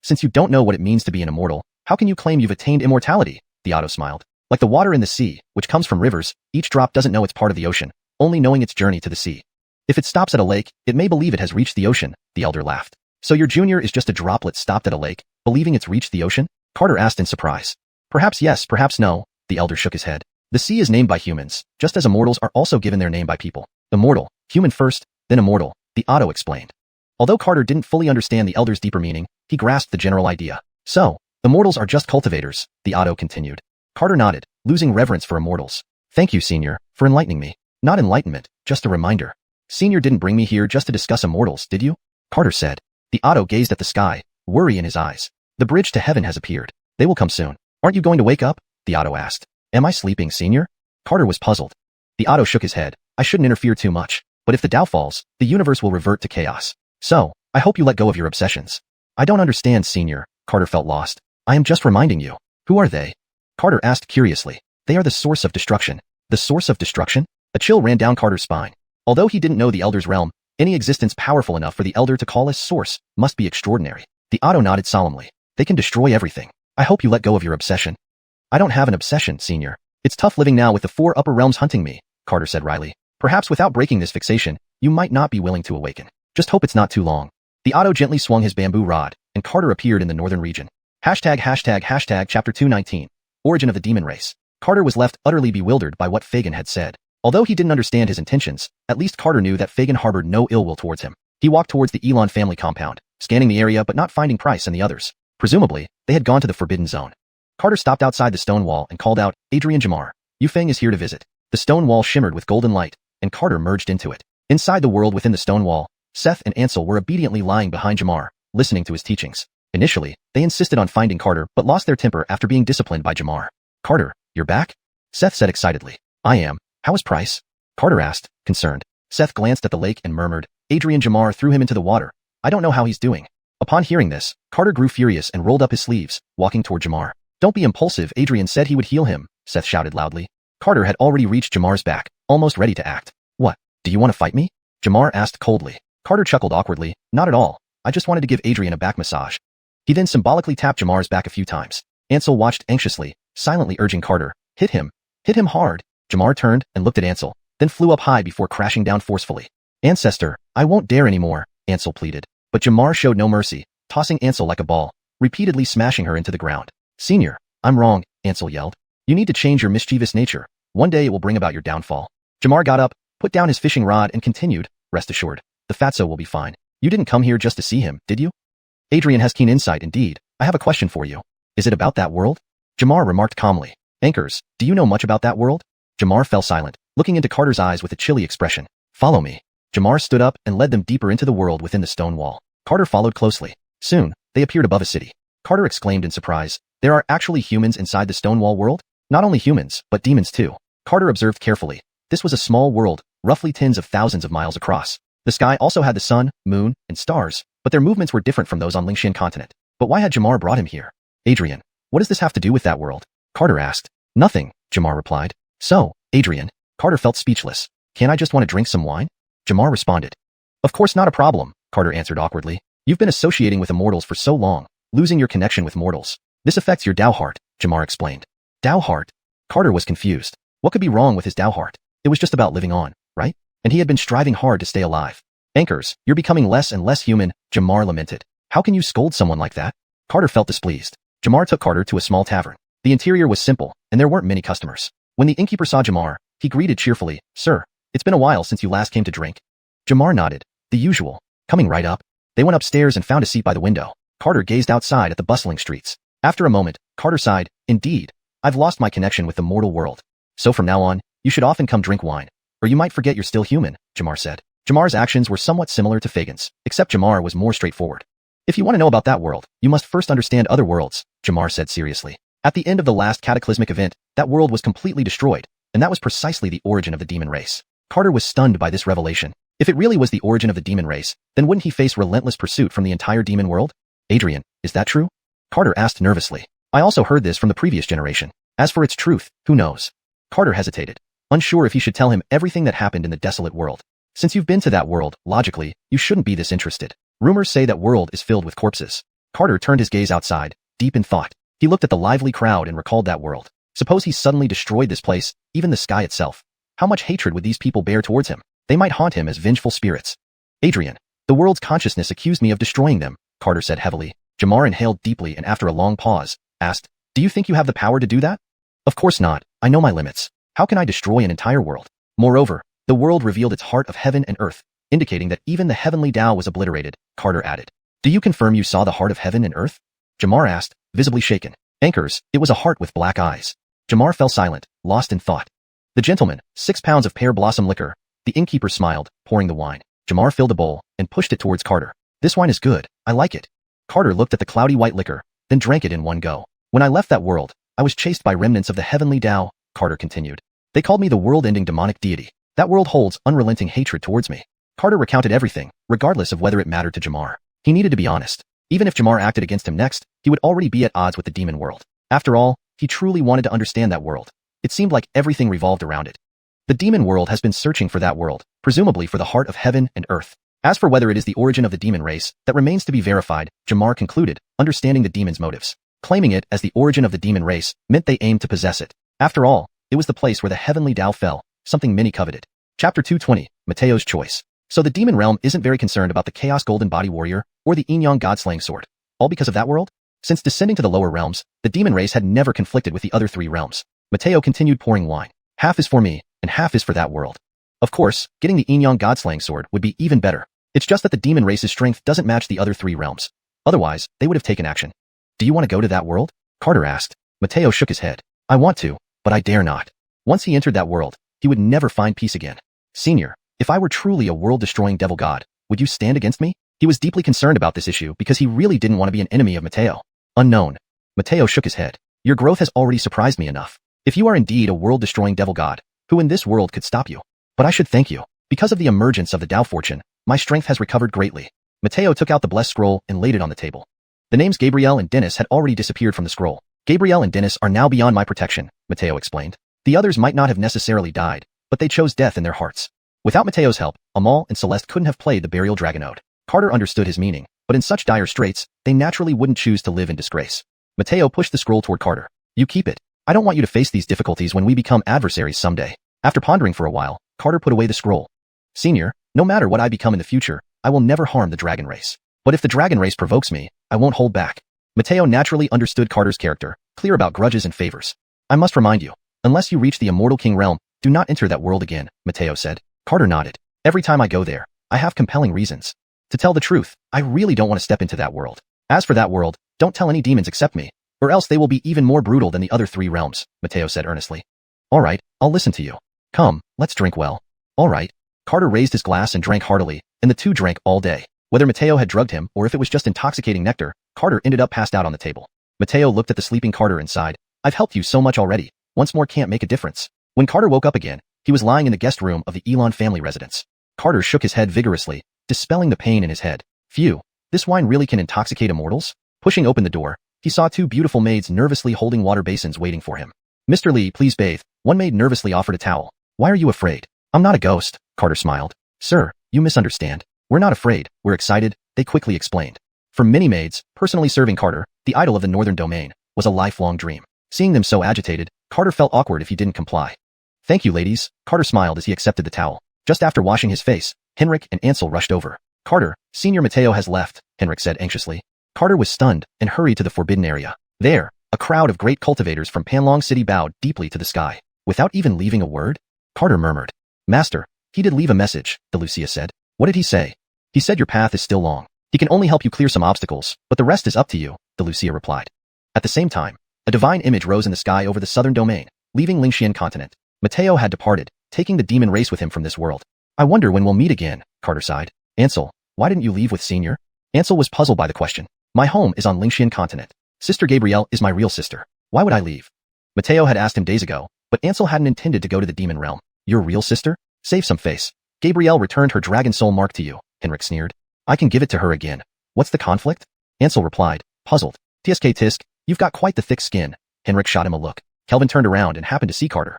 Since you don't know what it means to be an immortal, how can you claim you've attained immortality? The Otto smiled. Like the water in the sea, which comes from rivers, each drop doesn't know it's part of the ocean, only knowing its journey to the sea. If it stops at a lake, it may believe it has reached the ocean, the elder laughed. So your junior is just a droplet stopped at a lake, believing it's reached the ocean? Carter asked in surprise. Perhaps yes, perhaps no, the elder shook his head. The sea is named by humans, just as immortals are also given their name by people. Immortal, human first, then immortal, the Otto explained. Although Carter didn't fully understand the elder's deeper meaning, he grasped the general idea. So, immortals are just cultivators, the Otto continued. Carter nodded, losing reverence for immortals. Thank you, Senior, for enlightening me. Not enlightenment, just a reminder. Senior didn't bring me here just to discuss immortals, did you? Carter said. The Otto gazed at the sky, worry in his eyes. The bridge to heaven has appeared. They will come soon. Aren't you going to wake up? The Otto asked. Am I sleeping, Senior? Carter was puzzled. The Otto shook his head. I shouldn't interfere too much, but if the Tao falls, the universe will revert to chaos. So, I hope you let go of your obsessions. I don't understand, Senior. Carter felt lost. I am just reminding you. Who are they? Carter asked curiously. They are the source of destruction. The source of destruction? A chill ran down Carter's spine. Although he didn't know the elder's realm, any existence powerful enough for the elder to call as source must be extraordinary. The Otto nodded solemnly. They can destroy everything. I hope you let go of your obsession. I don't have an obsession, Senior. It's tough living now with the 4 upper realms hunting me, Carter said wryly. Perhaps without breaking this fixation, you might not be willing to awaken. Just hope it's not too long. The Otto gently swung his bamboo rod, and Carter appeared in the northern region. Chapter 219. Origin of the Demon Race. Carter was left utterly bewildered by what Fagin had said. Although he didn't understand his intentions, at least Carter knew that Fagin harbored no ill will towards him. He walked towards the Elon family compound, scanning the area but not finding Price and the others. Presumably, they had gone to the Forbidden Zone. Carter stopped outside the stone wall and called out, Adrian Jamar, Yufeng is here to visit. The stone wall shimmered with golden light, and Carter merged into it. Inside the world within the stone wall, Seth and Ansel were obediently lying behind Jamar, listening to his teachings. Initially, they insisted on finding Carter but lost their temper after being disciplined by Jamar. Carter, you're back? Seth said excitedly. I am. How is Price? Carter asked, concerned. Seth glanced at the lake and murmured, Adrian Jamar threw him into the water. I don't know how he's doing. Upon hearing this, Carter grew furious and rolled up his sleeves, walking toward Jamar. Don't be impulsive, Adrian said he would heal him, Seth shouted loudly. Carter had already reached Jamar's back, almost ready to act. What? Do you want to fight me? Jamar asked coldly. Carter chuckled awkwardly. Not at all. I just wanted to give Adrian a back massage. He then symbolically tapped Jamar's back a few times. Ansel watched anxiously, silently urging Carter. Hit him. Hit him hard. Jamar turned and looked at Ansel, then flew up high before crashing down forcefully. Ancestor, I won't dare anymore, Ansel pleaded. But Jamar showed no mercy, tossing Ansel like a ball, repeatedly smashing her into the ground. Senior, I'm wrong, Ansel yelled. You need to change your mischievous nature. One day it will bring about your downfall. Jamar got up, put down his fishing rod and continued, rest assured, the fatso will be fine. You didn't come here just to see him, did you? Adrian has keen insight indeed. I have a question for you. Is it about that world? Jamar remarked calmly. Anchors, do you know much about that world? Jamar fell silent, looking into Carter's eyes with a chilly expression. Follow me. Jamar stood up and led them deeper into the world within the stone wall. Carter followed closely. Soon, they appeared above a city. Carter exclaimed in surprise, there are actually humans inside the stone wall world? Not only humans, but demons too. Carter observed carefully. This was a small world, roughly tens of thousands of miles across. The sky also had the sun, moon, and stars, but their movements were different from those on Lingshan continent. But why had Jamar brought him here? Adrian, what does this have to do with that world? Carter asked. Nothing, Jamar replied. So, Adrian, Carter felt speechless. Can I just want to drink some wine? Jamar responded. Of course not a problem, Carter answered awkwardly. You've been associating with immortals for so long, losing your connection with mortals. This affects your Dao heart, Jamar explained. Dao heart? Carter was confused. What could be wrong with his Dao heart? It was just about living on, right? And he had been striving hard to stay alive. Anchors, you're becoming less and less human, Jamar lamented. How can you scold someone like that? Carter felt displeased. Jamar took Carter to a small tavern. The interior was simple, and there weren't many customers. When the innkeeper saw Jamar, he greeted cheerfully, Sir, it's been a while since you last came to drink. Jamar nodded. The usual. Coming right up. They went upstairs and found a seat by the window. Carter gazed outside at the bustling streets. After a moment, Carter sighed, Indeed, I've lost my connection with the mortal world. So from now on, you should often come drink wine. Or you might forget you're still human, Jamar said. Jamar's actions were somewhat similar to Fagin's, except Jamar was more straightforward. If you want to know about that world, you must first understand other worlds, Jamar said seriously. At the end of the last cataclysmic event, that world was completely destroyed, and that was precisely the origin of the demon race. Carter was stunned by this revelation. If it really was the origin of the demon race, then wouldn't he face relentless pursuit from the entire demon world? Adrian, is that true? Carter asked nervously. I also heard this from the previous generation. As for its truth, who knows? Carter hesitated, unsure if he should tell him everything that happened in the desolate world. Since you've been to that world, logically, you shouldn't be this interested. Rumors say that world is filled with corpses. Carter turned his gaze outside, deep in thought. He looked at the lively crowd and recalled that world. Suppose he suddenly destroyed this place, even the sky itself. How much hatred would these people bear towards him? They might haunt him as vengeful spirits. Adrian, the world's consciousness accused me of destroying them, Carter said heavily. Jamar inhaled deeply and after a long pause, asked, Do you think you have the power to do that? Of course not. I know my limits. How can I destroy an entire world? Moreover, the world revealed its heart of heaven and earth, indicating that even the heavenly Tao was obliterated, Carter added. Do you confirm you saw the heart of heaven and earth? Jamar asked, visibly shaken. Anchors, it was a heart with black eyes. Jamar fell silent, lost in thought. The gentleman, 6 pounds of pear blossom liquor. The innkeeper smiled, pouring the wine. Jamar filled a bowl and pushed it towards Carter. This wine is good. I like it. Carter looked at the cloudy white liquor, then drank it in one go. When I left that world, I was chased by remnants of the heavenly Tao, Carter continued. They called me the world-ending demonic deity. That world holds unrelenting hatred towards me. Carter recounted everything, regardless of whether it mattered to Jamar. He needed to be honest. Even if Jamar acted against him next, he would already be at odds with the demon world. After all, he truly wanted to understand that world. It seemed like everything revolved around it. The demon world has been searching for that world, presumably for the heart of heaven and earth. As for whether it is the origin of the demon race, that remains to be verified, Jamar concluded, understanding the demon's motives. Claiming it as the origin of the demon race meant they aimed to possess it. After all, it was the place where the heavenly Tao fell, something many coveted. Chapter 220, Mateo's Choice. So the demon realm isn't very concerned about the Chaos Golden Body Warrior or the Yin Yang God-slaying sword. All because of that world? Since descending to the lower realms, the demon race had never conflicted with the other 3 realms. Mateo continued pouring wine. Half is for me, and half is for that world. Of course, getting the Yin Yang God-slaying sword would be even better. It's just that the demon race's strength doesn't match the other 3 realms. Otherwise, they would have taken action. Do you want to go to that world? Carter asked. Mateo shook his head. I want to, but I dare not. Once he entered that world, he would never find peace again. Senior, if I were truly a world-destroying devil god, would you stand against me? He was deeply concerned about this issue because he really didn't want to be an enemy of Mateo. Unknown. Mateo shook his head. Your growth has already surprised me enough. If you are indeed a world-destroying devil god, who in this world could stop you? But I should thank you. Because of the emergence of the Tao Fortune, my strength has recovered greatly. Mateo took out the blessed scroll and laid it on the table. The names Gabriel and Dennis had already disappeared from the scroll. Gabriel and Dennis are now beyond my protection, Mateo explained. The others might not have necessarily died, but they chose death in their hearts. Without Mateo's help, Amal and Celeste couldn't have played the burial dragon ode. Carter understood his meaning, but in such dire straits, they naturally wouldn't choose to live in disgrace. Mateo pushed the scroll toward Carter. You keep it. I don't want you to face these difficulties when we become adversaries someday. After pondering for a while, Carter put away the scroll. Senior, no matter what I become in the future, I will never harm the dragon race. But if the dragon race provokes me, I won't hold back. Mateo naturally understood Carter's character, clear about grudges and favors. I must remind you, unless you reach the Immortal King realm, do not enter that world again, Mateo said. Carter nodded. Every time I go there, I have compelling reasons. To tell the truth, I really don't want to step into that world. As for that world, don't tell any demons except me, or else they will be even more brutal than the other 3 realms, Mateo said earnestly. All right, I'll listen to you. Come, let's drink well. All right. Carter raised his glass and drank heartily, and the two drank all day. Whether Mateo had drugged him or if it was just intoxicating nectar, Carter ended up passed out on the table. Mateo looked at the sleeping Carter and sighed. I've helped you so much already. Once more can't make a difference. When Carter woke up again, he was lying in the guest room of the Elon family residence. Carter shook his head vigorously, dispelling the pain in his head. Phew, this wine really can intoxicate immortals? Pushing open the door, he saw 2 beautiful maids nervously holding water basins waiting for him. Mr. Lee, please bathe. One maid nervously offered a towel. Why are you afraid? I'm not a ghost, Carter smiled. Sir, you misunderstand. We're not afraid, we're excited, they quickly explained. For many maids, personally serving Carter, the idol of the northern domain, was a lifelong dream. Seeing them so agitated, Carter felt awkward if he didn't comply. Thank you, ladies, Carter smiled as he accepted the towel. Just after washing his face, Henrik and Ansel rushed over. Carter, Senior Mateo has left, Henrik said anxiously. Carter was stunned and hurried to the forbidden area. There, a crowd of great cultivators from Panlong City bowed deeply to the sky. Without even leaving a word, Carter murmured. Master, he did leave a message, the Lucia said. What did he say? He said your path is still long. He can only help you clear some obstacles, but the rest is up to you, the Lucia replied. At the same time, a divine image rose in the sky over the southern domain, leaving Lingxian continent. Mateo had departed, taking the demon race with him from this world. I wonder when we'll meet again, Carter sighed. Ansel, why didn't you leave with Senior? Ansel was puzzled by the question. My home is on Lingxian continent. Sister Gabrielle is my real sister. Why would I leave? Mateo had asked him days ago, but Ansel hadn't intended to go to the demon realm. Your real sister? Save some face. Gabrielle returned her dragon soul mark to you, Henrik sneered. I can give it to her again. What's the conflict? Ansel replied, puzzled. Tsk tisk, you've got quite the thick skin. Henrik shot him a look. Kelvin turned around and happened to see Carter.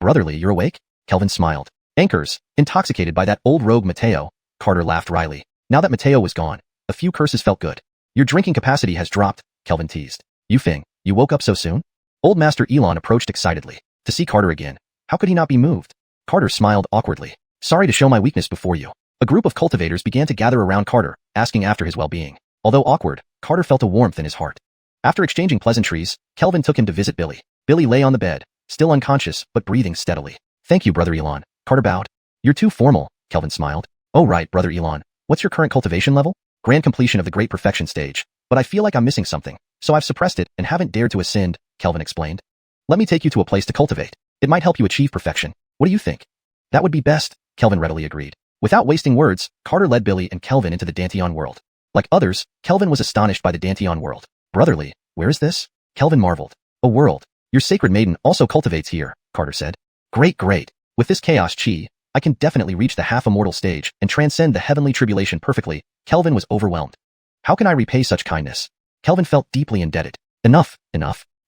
Brotherly, you're awake? Kelvin smiled. Anchors, intoxicated by that old rogue Mateo. Carter laughed wryly. Now that Mateo was gone, a few curses felt good. Your drinking capacity has dropped, Kelvin teased. Yufeng, you woke up so soon? Old Master Elon approached excitedly. To see Carter again. How could he not be moved? Carter smiled awkwardly. Sorry to show my weakness before you. A group of cultivators began to gather around Carter, asking after his well-being. Although awkward, Carter felt a warmth in his heart. After exchanging pleasantries, Kelvin took him to visit Billy. Billy lay on the bed, still unconscious but breathing steadily. Thank you, Brother Elon. Carter bowed. You're too formal, Kelvin smiled. Oh right, Brother Elon. What's your current cultivation level? Grand completion of the Great Perfection stage. But I feel like I'm missing something, so I've suppressed it and haven't dared to ascend, Kelvin explained. Let me take you to a place to cultivate. It might help you achieve perfection. What do you think? That would be best, Kelvin readily agreed. Without wasting words, Carter led Billy and Kelvin into the Danteon world. Like others, Kelvin was astonished by the Danteon world. Brotherly, where is this? Kelvin marveled. A world. Your sacred maiden also cultivates here, Carter said. Great. With this chaos chi, I can definitely reach the half-immortal stage and transcend the heavenly tribulation perfectly. Kelvin was overwhelmed. How can I repay such kindness? Kelvin felt deeply indebted. Enough.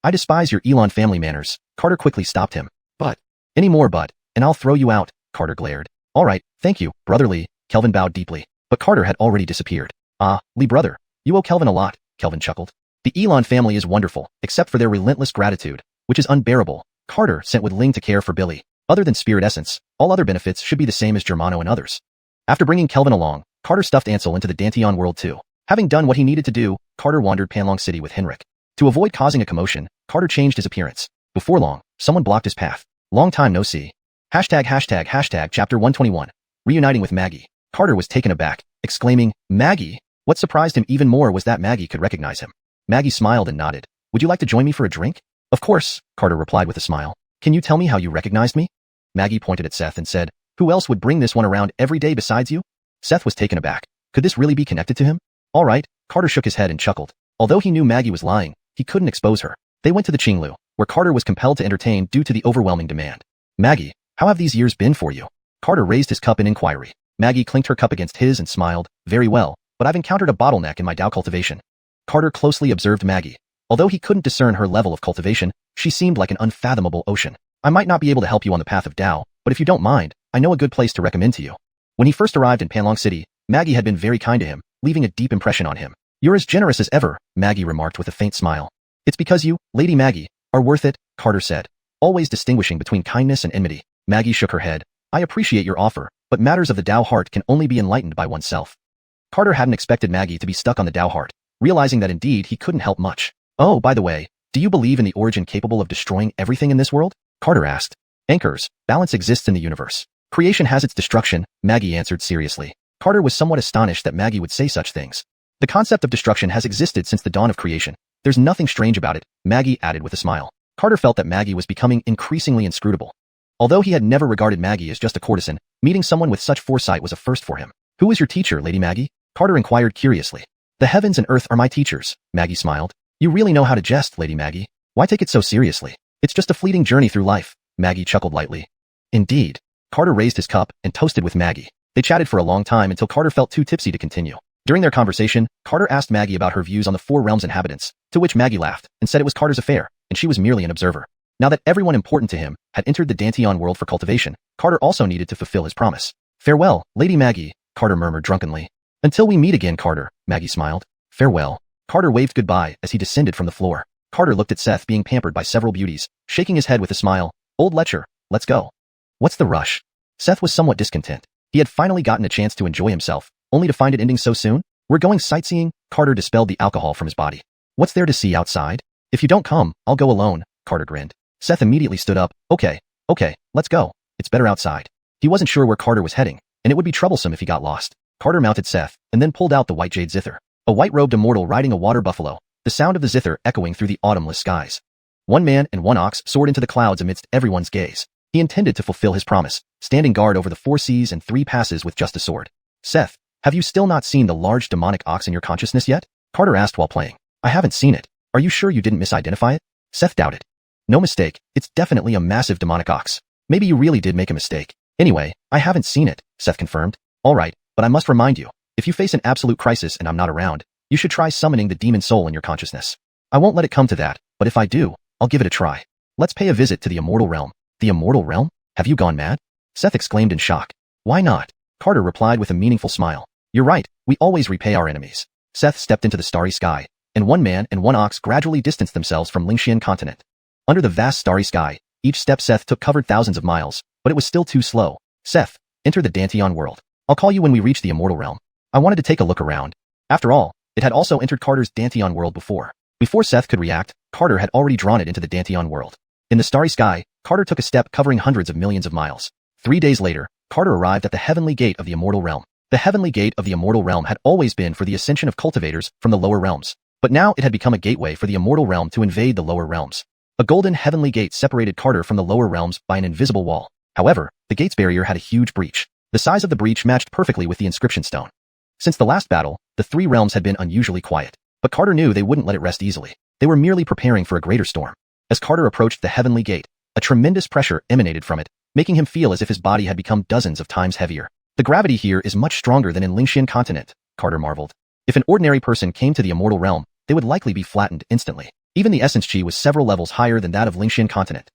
I despise your Elon family manners. Carter quickly stopped him. But, any more but, and I'll throw you out, Carter glared. All right, thank you, brotherly. Kelvin bowed deeply. But Carter had already disappeared. Ah, Lee brother, you owe Kelvin a lot, Kelvin chuckled. The Elon family is wonderful, except for their relentless gratitude, which is unbearable. Carter sent with Ling to care for Billy. Other than spirit essence, all other benefits should be the same as Germano and others. After bringing Kelvin along, Carter stuffed Ansel into the Danteon world too. Having done what he needed to do, Carter wandered Panlong City with Henrik. To avoid causing a commotion, Carter changed his appearance. Before long, someone blocked his path. Long time no see. Hashtag chapter 121. Reuniting with Maggie. Carter was taken aback, exclaiming, Maggie? What surprised him even more was that Maggie could recognize him. Maggie smiled and nodded. Would you like to join me for a drink? Of course, Carter replied with a smile. Can you tell me how you recognized me? Maggie pointed at Seth and said, who else would bring this one around every day besides you? Seth was taken aback. Could this really be connected to him? All right, Carter shook his head and chuckled. Although he knew Maggie was lying, he couldn't expose her. They went to the Qinglu, where Carter was compelled to entertain due to the overwhelming demand. Maggie, how have these years been for you? Carter raised his cup in inquiry. Maggie clinked her cup against his and smiled. Very well, but I've encountered a bottleneck in my Dao cultivation. Carter closely observed Maggie. Although he couldn't discern her level of cultivation, she seemed like an unfathomable ocean. I might not be able to help you on the path of Dao, but if you don't mind, I know a good place to recommend to you. When he first arrived in Panlong City, Maggie had been very kind to him, leaving a deep impression on him. You're as generous as ever, Maggie remarked with a faint smile. It's because you, Lady Maggie, are worth it, Carter said, always distinguishing between kindness and enmity. Maggie shook her head. I appreciate your offer, but matters of the Dao heart can only be enlightened by oneself. Carter hadn't expected Maggie to be stuck on the Dao heart, realizing that indeed he couldn't help much. Oh, by the way, do you believe in the origin capable of destroying everything in this world? Carter asked. Anchors, balance exists in the universe. Creation has its destruction, Maggie answered seriously. Carter was somewhat astonished that Maggie would say such things. The concept of destruction has existed since the dawn of creation. There's nothing strange about it, Maggie added with a smile. Carter felt that Maggie was becoming increasingly inscrutable. Although he had never regarded Maggie as just a courtesan, meeting someone with such foresight was a first for him. Who is your teacher, Lady Maggie? Carter inquired curiously. The heavens and earth are my teachers, Maggie smiled. You really know how to jest, Lady Maggie. Why take it so seriously? It's just a fleeting journey through life, Maggie chuckled lightly. Indeed. Carter raised his cup and toasted with Maggie. They chatted for a long time until Carter felt too tipsy to continue. During their conversation, Carter asked Maggie about her views on the Four Realms inhabitants, to which Maggie laughed and said it was Carter's affair, and she was merely an observer. Now that everyone important to him had entered the Danteon world for cultivation, Carter also needed to fulfill his promise. Farewell, Lady Maggie, Carter murmured drunkenly. Until we meet again, Carter, Maggie smiled. Farewell. Carter waved goodbye as he descended from the floor. Carter looked at Seth being pampered by several beauties, shaking his head with a smile. Old Letcher, let's go. What's the rush? Seth was somewhat discontent. He had finally gotten a chance to enjoy himself, only to find it ending so soon. We're going sightseeing? Carter dispelled the alcohol from his body. What's there to see outside? If you don't come, I'll go alone, Carter grinned. Seth immediately stood up. Okay, let's go. It's better outside. He wasn't sure where Carter was heading, and it would be troublesome if he got lost. Carter mounted Seth, and then pulled out the white jade zither. A white-robed immortal riding a water buffalo, the sound of the zither echoing through the autumnless skies. One man and one ox soared into the clouds amidst everyone's gaze. He intended to fulfill his promise, standing guard over the 4 seas and 3 passes with just a sword. Seth, have you still not seen the large demonic ox in your consciousness yet? Carter asked while playing. I haven't seen it. Are you sure you didn't misidentify it? Seth doubted. No mistake, it's definitely a massive demonic ox. Maybe you really did make a mistake. Anyway, I haven't seen it, Seth confirmed. Alright, but I must remind you, if you face an absolute crisis and I'm not around, you should try summoning the demon soul in your consciousness. I won't let it come to that, but if I do, I'll give it a try. Let's pay a visit to the immortal realm. The immortal realm? Have you gone mad? Seth exclaimed in shock. Why not? Carter replied with a meaningful smile. You're right, we always repay our enemies. Seth stepped into the starry sky, and one man and one ox gradually distanced themselves from Xianxia continent. Under the vast starry sky, each step Seth took covered thousands of miles, but it was still too slow. Seth, enter the Danteon world. I'll call you when we reach the immortal realm. I wanted to take a look around. After all, it had also entered Carter's Danteon world before. Before Seth could react, Carter had already drawn it into the Danteon world. In the starry sky, Carter took a step covering hundreds of millions of miles. 3 days later, Carter arrived at the heavenly gate of the immortal realm. The heavenly gate of the immortal realm had always been for the ascension of cultivators from the lower realms, but now it had become a gateway for the immortal realm to invade the lower realms. A golden heavenly gate separated Carter from the lower realms by an invisible wall. However, the gate's barrier had a huge breach. The size of the breach matched perfectly with the inscription stone. Since the last battle, the 3 realms had been unusually quiet, but Carter knew they wouldn't let it rest easily. They were merely preparing for a greater storm. As Carter approached the heavenly gate, a tremendous pressure emanated from it, making him feel as if his body had become dozens of times heavier. The gravity here is much stronger than in Xianxia continent, Carter marveled. If an ordinary person came to the immortal realm, they would likely be flattened instantly. Even the essence chi was several levels higher than that of Xianxia continent.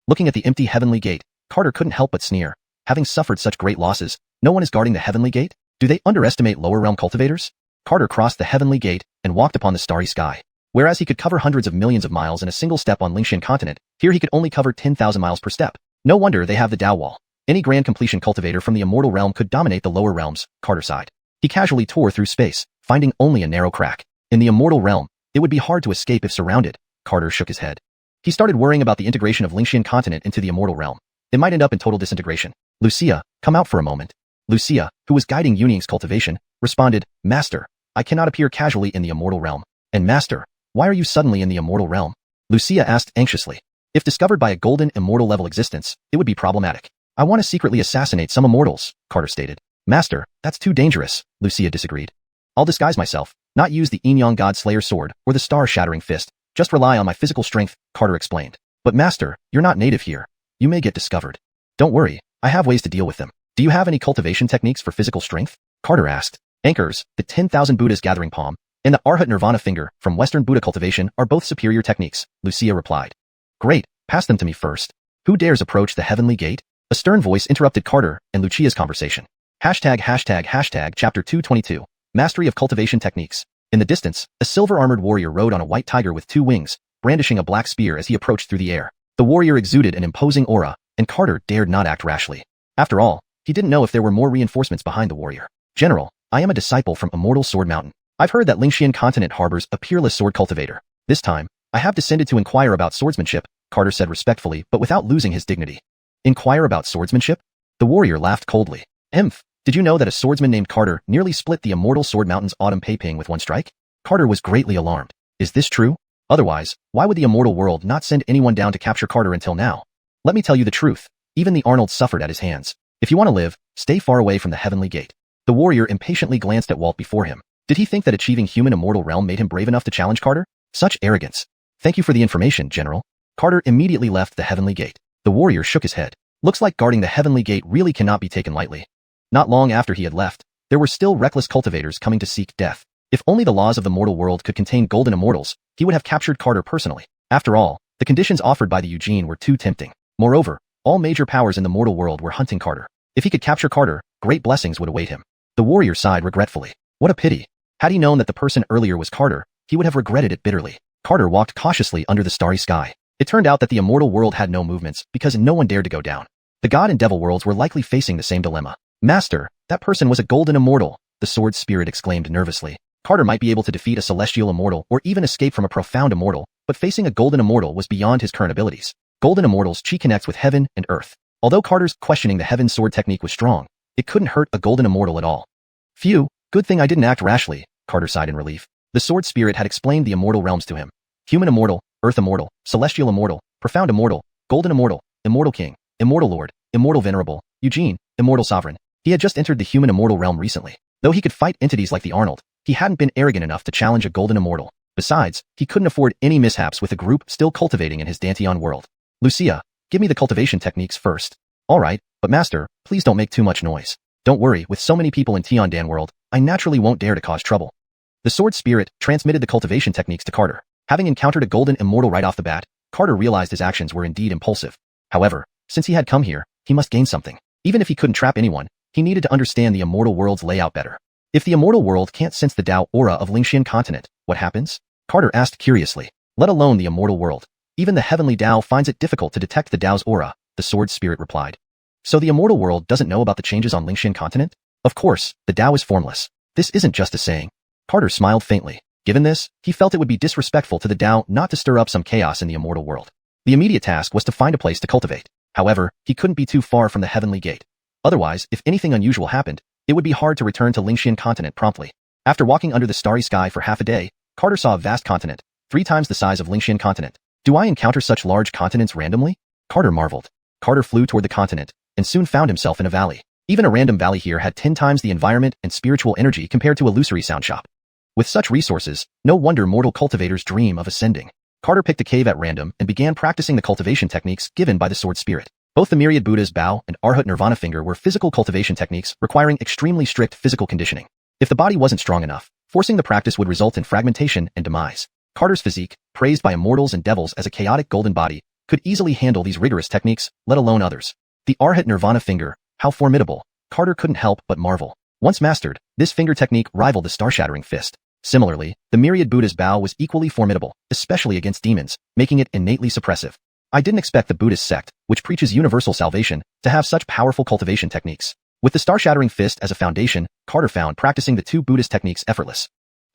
Looking at the empty heavenly gate, Carter couldn't help but sneer. Having suffered such great losses, no one is guarding the heavenly gate? Do they underestimate lower realm cultivators? Carter crossed the heavenly gate and walked upon the starry sky. Whereas he could cover hundreds of millions of miles in a single step on Xianxia continent, here he could only cover 10,000 miles per step. No wonder they have the Dao Wall. Any grand completion cultivator from the immortal realm could dominate the lower realms, Carter sighed. He casually tore through space, finding only a narrow crack. In the immortal realm, it would be hard to escape if surrounded. Carter shook his head. He started worrying about the integration of Xianxia continent into the immortal realm. It might end up in total disintegration. Wuxia, come out for a moment. Wuxia, who was guiding Yuning's cultivation, responded, Master, I cannot appear casually in the immortal realm. And Master, why are you suddenly in the immortal realm? Wuxia asked anxiously. If discovered by a golden immortal level existence, it would be problematic. I want to secretly assassinate some immortals, Carter stated. Master, that's too dangerous, Wuxia disagreed. I'll disguise myself, not use the Yin-Yang God Slayer sword or the star-shattering fist, just rely on my physical strength, Carter explained. But Master, you're not native here. You may get discovered. Don't worry, I have ways to deal with them. Do you have any cultivation techniques for physical strength? Carter asked. Anchors, the 10,000 Buddha's gathering palm, and the Arhat Nirvana finger from Western Buddha cultivation are both superior techniques, Wuxia replied. Great, pass them to me first. Who dares approach the heavenly gate? A stern voice interrupted Carter and Lucia's conversation. Hashtag chapter 222. Mastery of cultivation techniques. In the distance, a silver-armored warrior rode on a white tiger with 2 wings, brandishing a black spear as he approached through the air. The warrior exuded an imposing aura, and Carter dared not act rashly. After all, he didn't know if there were more reinforcements behind the warrior. General, I am a disciple from Immortal Sword Mountain. I've heard that Xianxia continent harbors a peerless sword cultivator. This time, I have descended to inquire about swordsmanship, Carter said respectfully but without losing his dignity. Inquire about swordsmanship? The warrior laughed coldly. Did you know that a swordsman named Carter nearly split the Immortal Sword Mountain's autumn Peiping with one strike? Carter was greatly alarmed. Is this true? Otherwise, why would the immortal world not send anyone down to capture Carter until now? Let me tell you the truth. Even the Arnold suffered at his hands. If you want to live, stay far away from the heavenly gate. The warrior impatiently glanced at Walt before him. Did he think that achieving human immortal realm made him brave enough to challenge Carter? Such arrogance. Thank you for the information, General. Carter immediately left the heavenly gate. The warrior shook his head. Looks like guarding the heavenly gate really cannot be taken lightly. Not long after he had left, there were still reckless cultivators coming to seek death. If only the laws of the mortal world could contain golden immortals, he would have captured Carter personally. After all, the conditions offered by the Eugene were too tempting. Moreover, all major powers in the mortal world were hunting Carter. If he could capture Carter, great blessings would await him. The warrior sighed regretfully. What a pity. Had he known that the person earlier was Carter, he would have regretted it bitterly. Carter walked cautiously under the starry sky. It turned out that the immortal world had no movements because no one dared to go down. The god and devil worlds were likely facing the same dilemma. Master, that person was a golden immortal, the sword spirit exclaimed nervously. Carter might be able to defeat a celestial immortal or even escape from a profound immortal, but facing a golden immortal was beyond his current abilities. Golden immortals chi connects with heaven and earth. Although Carter's questioning the heaven sword technique was strong, it couldn't hurt a golden immortal at all. Phew, good thing I didn't act rashly, Carter sighed in relief. The sword spirit had explained the immortal realms to him. Human immortal, earth immortal, celestial immortal, profound immortal, golden immortal, immortal king, immortal lord, immortal venerable, Eugene, immortal sovereign. He had just entered the human immortal realm recently. Though he could fight entities like the Arnold, he hadn't been arrogant enough to challenge a golden immortal. Besides, he couldn't afford any mishaps with a group still cultivating in his Dantian world. Lucia, give me the cultivation techniques first. Alright, but master, please don't make too much noise. Don't worry, with so many people in Tiandan world, I naturally won't dare to cause trouble. The sword spirit transmitted the cultivation techniques to Carter. Having encountered a golden immortal right off the bat, Carter realized his actions were indeed impulsive. However, since he had come here, he must gain something. Even if he couldn't trap anyone, he needed to understand the immortal world's layout better. If the immortal world can't sense the Dao aura of Lingshan continent, what happens? Carter asked curiously. Let alone the immortal world. Even the heavenly Dao finds it difficult to detect the Dao's aura, the sword spirit replied. So the immortal world doesn't know about the changes on Lingshan continent? Of course, the Dao is formless. This isn't just a saying. Carter smiled faintly. Given this, he felt it would be disrespectful to the Dao not to stir up some chaos in the immortal world. The immediate task was to find a place to cultivate. However, he couldn't be too far from the heavenly gate. Otherwise, if anything unusual happened, it would be hard to return to Lingshan continent promptly. After walking under the starry sky for half a day, Carter saw a vast continent, 3 times the size of Lingshan continent. Do I encounter such large continents randomly? Carter marveled. Carter flew toward the continent, and soon found himself in a valley. Even a random valley here had 10 times the environment and spiritual energy compared to a illusory sound shop. With such resources, no wonder mortal cultivators dream of ascending. Carter picked a cave at random and began practicing the cultivation techniques given by the sword spirit. Both the myriad Buddha's bow and Arhat Nirvana finger were physical cultivation techniques requiring extremely strict physical conditioning. If the body wasn't strong enough, forcing the practice would result in fragmentation and demise. Carter's physique, praised by immortals and devils as a chaotic golden body, could easily handle these rigorous techniques, let alone others. The Arhat Nirvana finger, how formidable. Carter couldn't help but marvel. Once mastered, this finger technique rivaled the star-shattering fist. Similarly, the myriad Buddha's bow was equally formidable, especially against demons, making it innately suppressive. I didn't expect the Buddhist sect, which preaches universal salvation, to have such powerful cultivation techniques. With the star-shattering fist as a foundation, Carter found practicing the 2 Buddhist techniques effortless.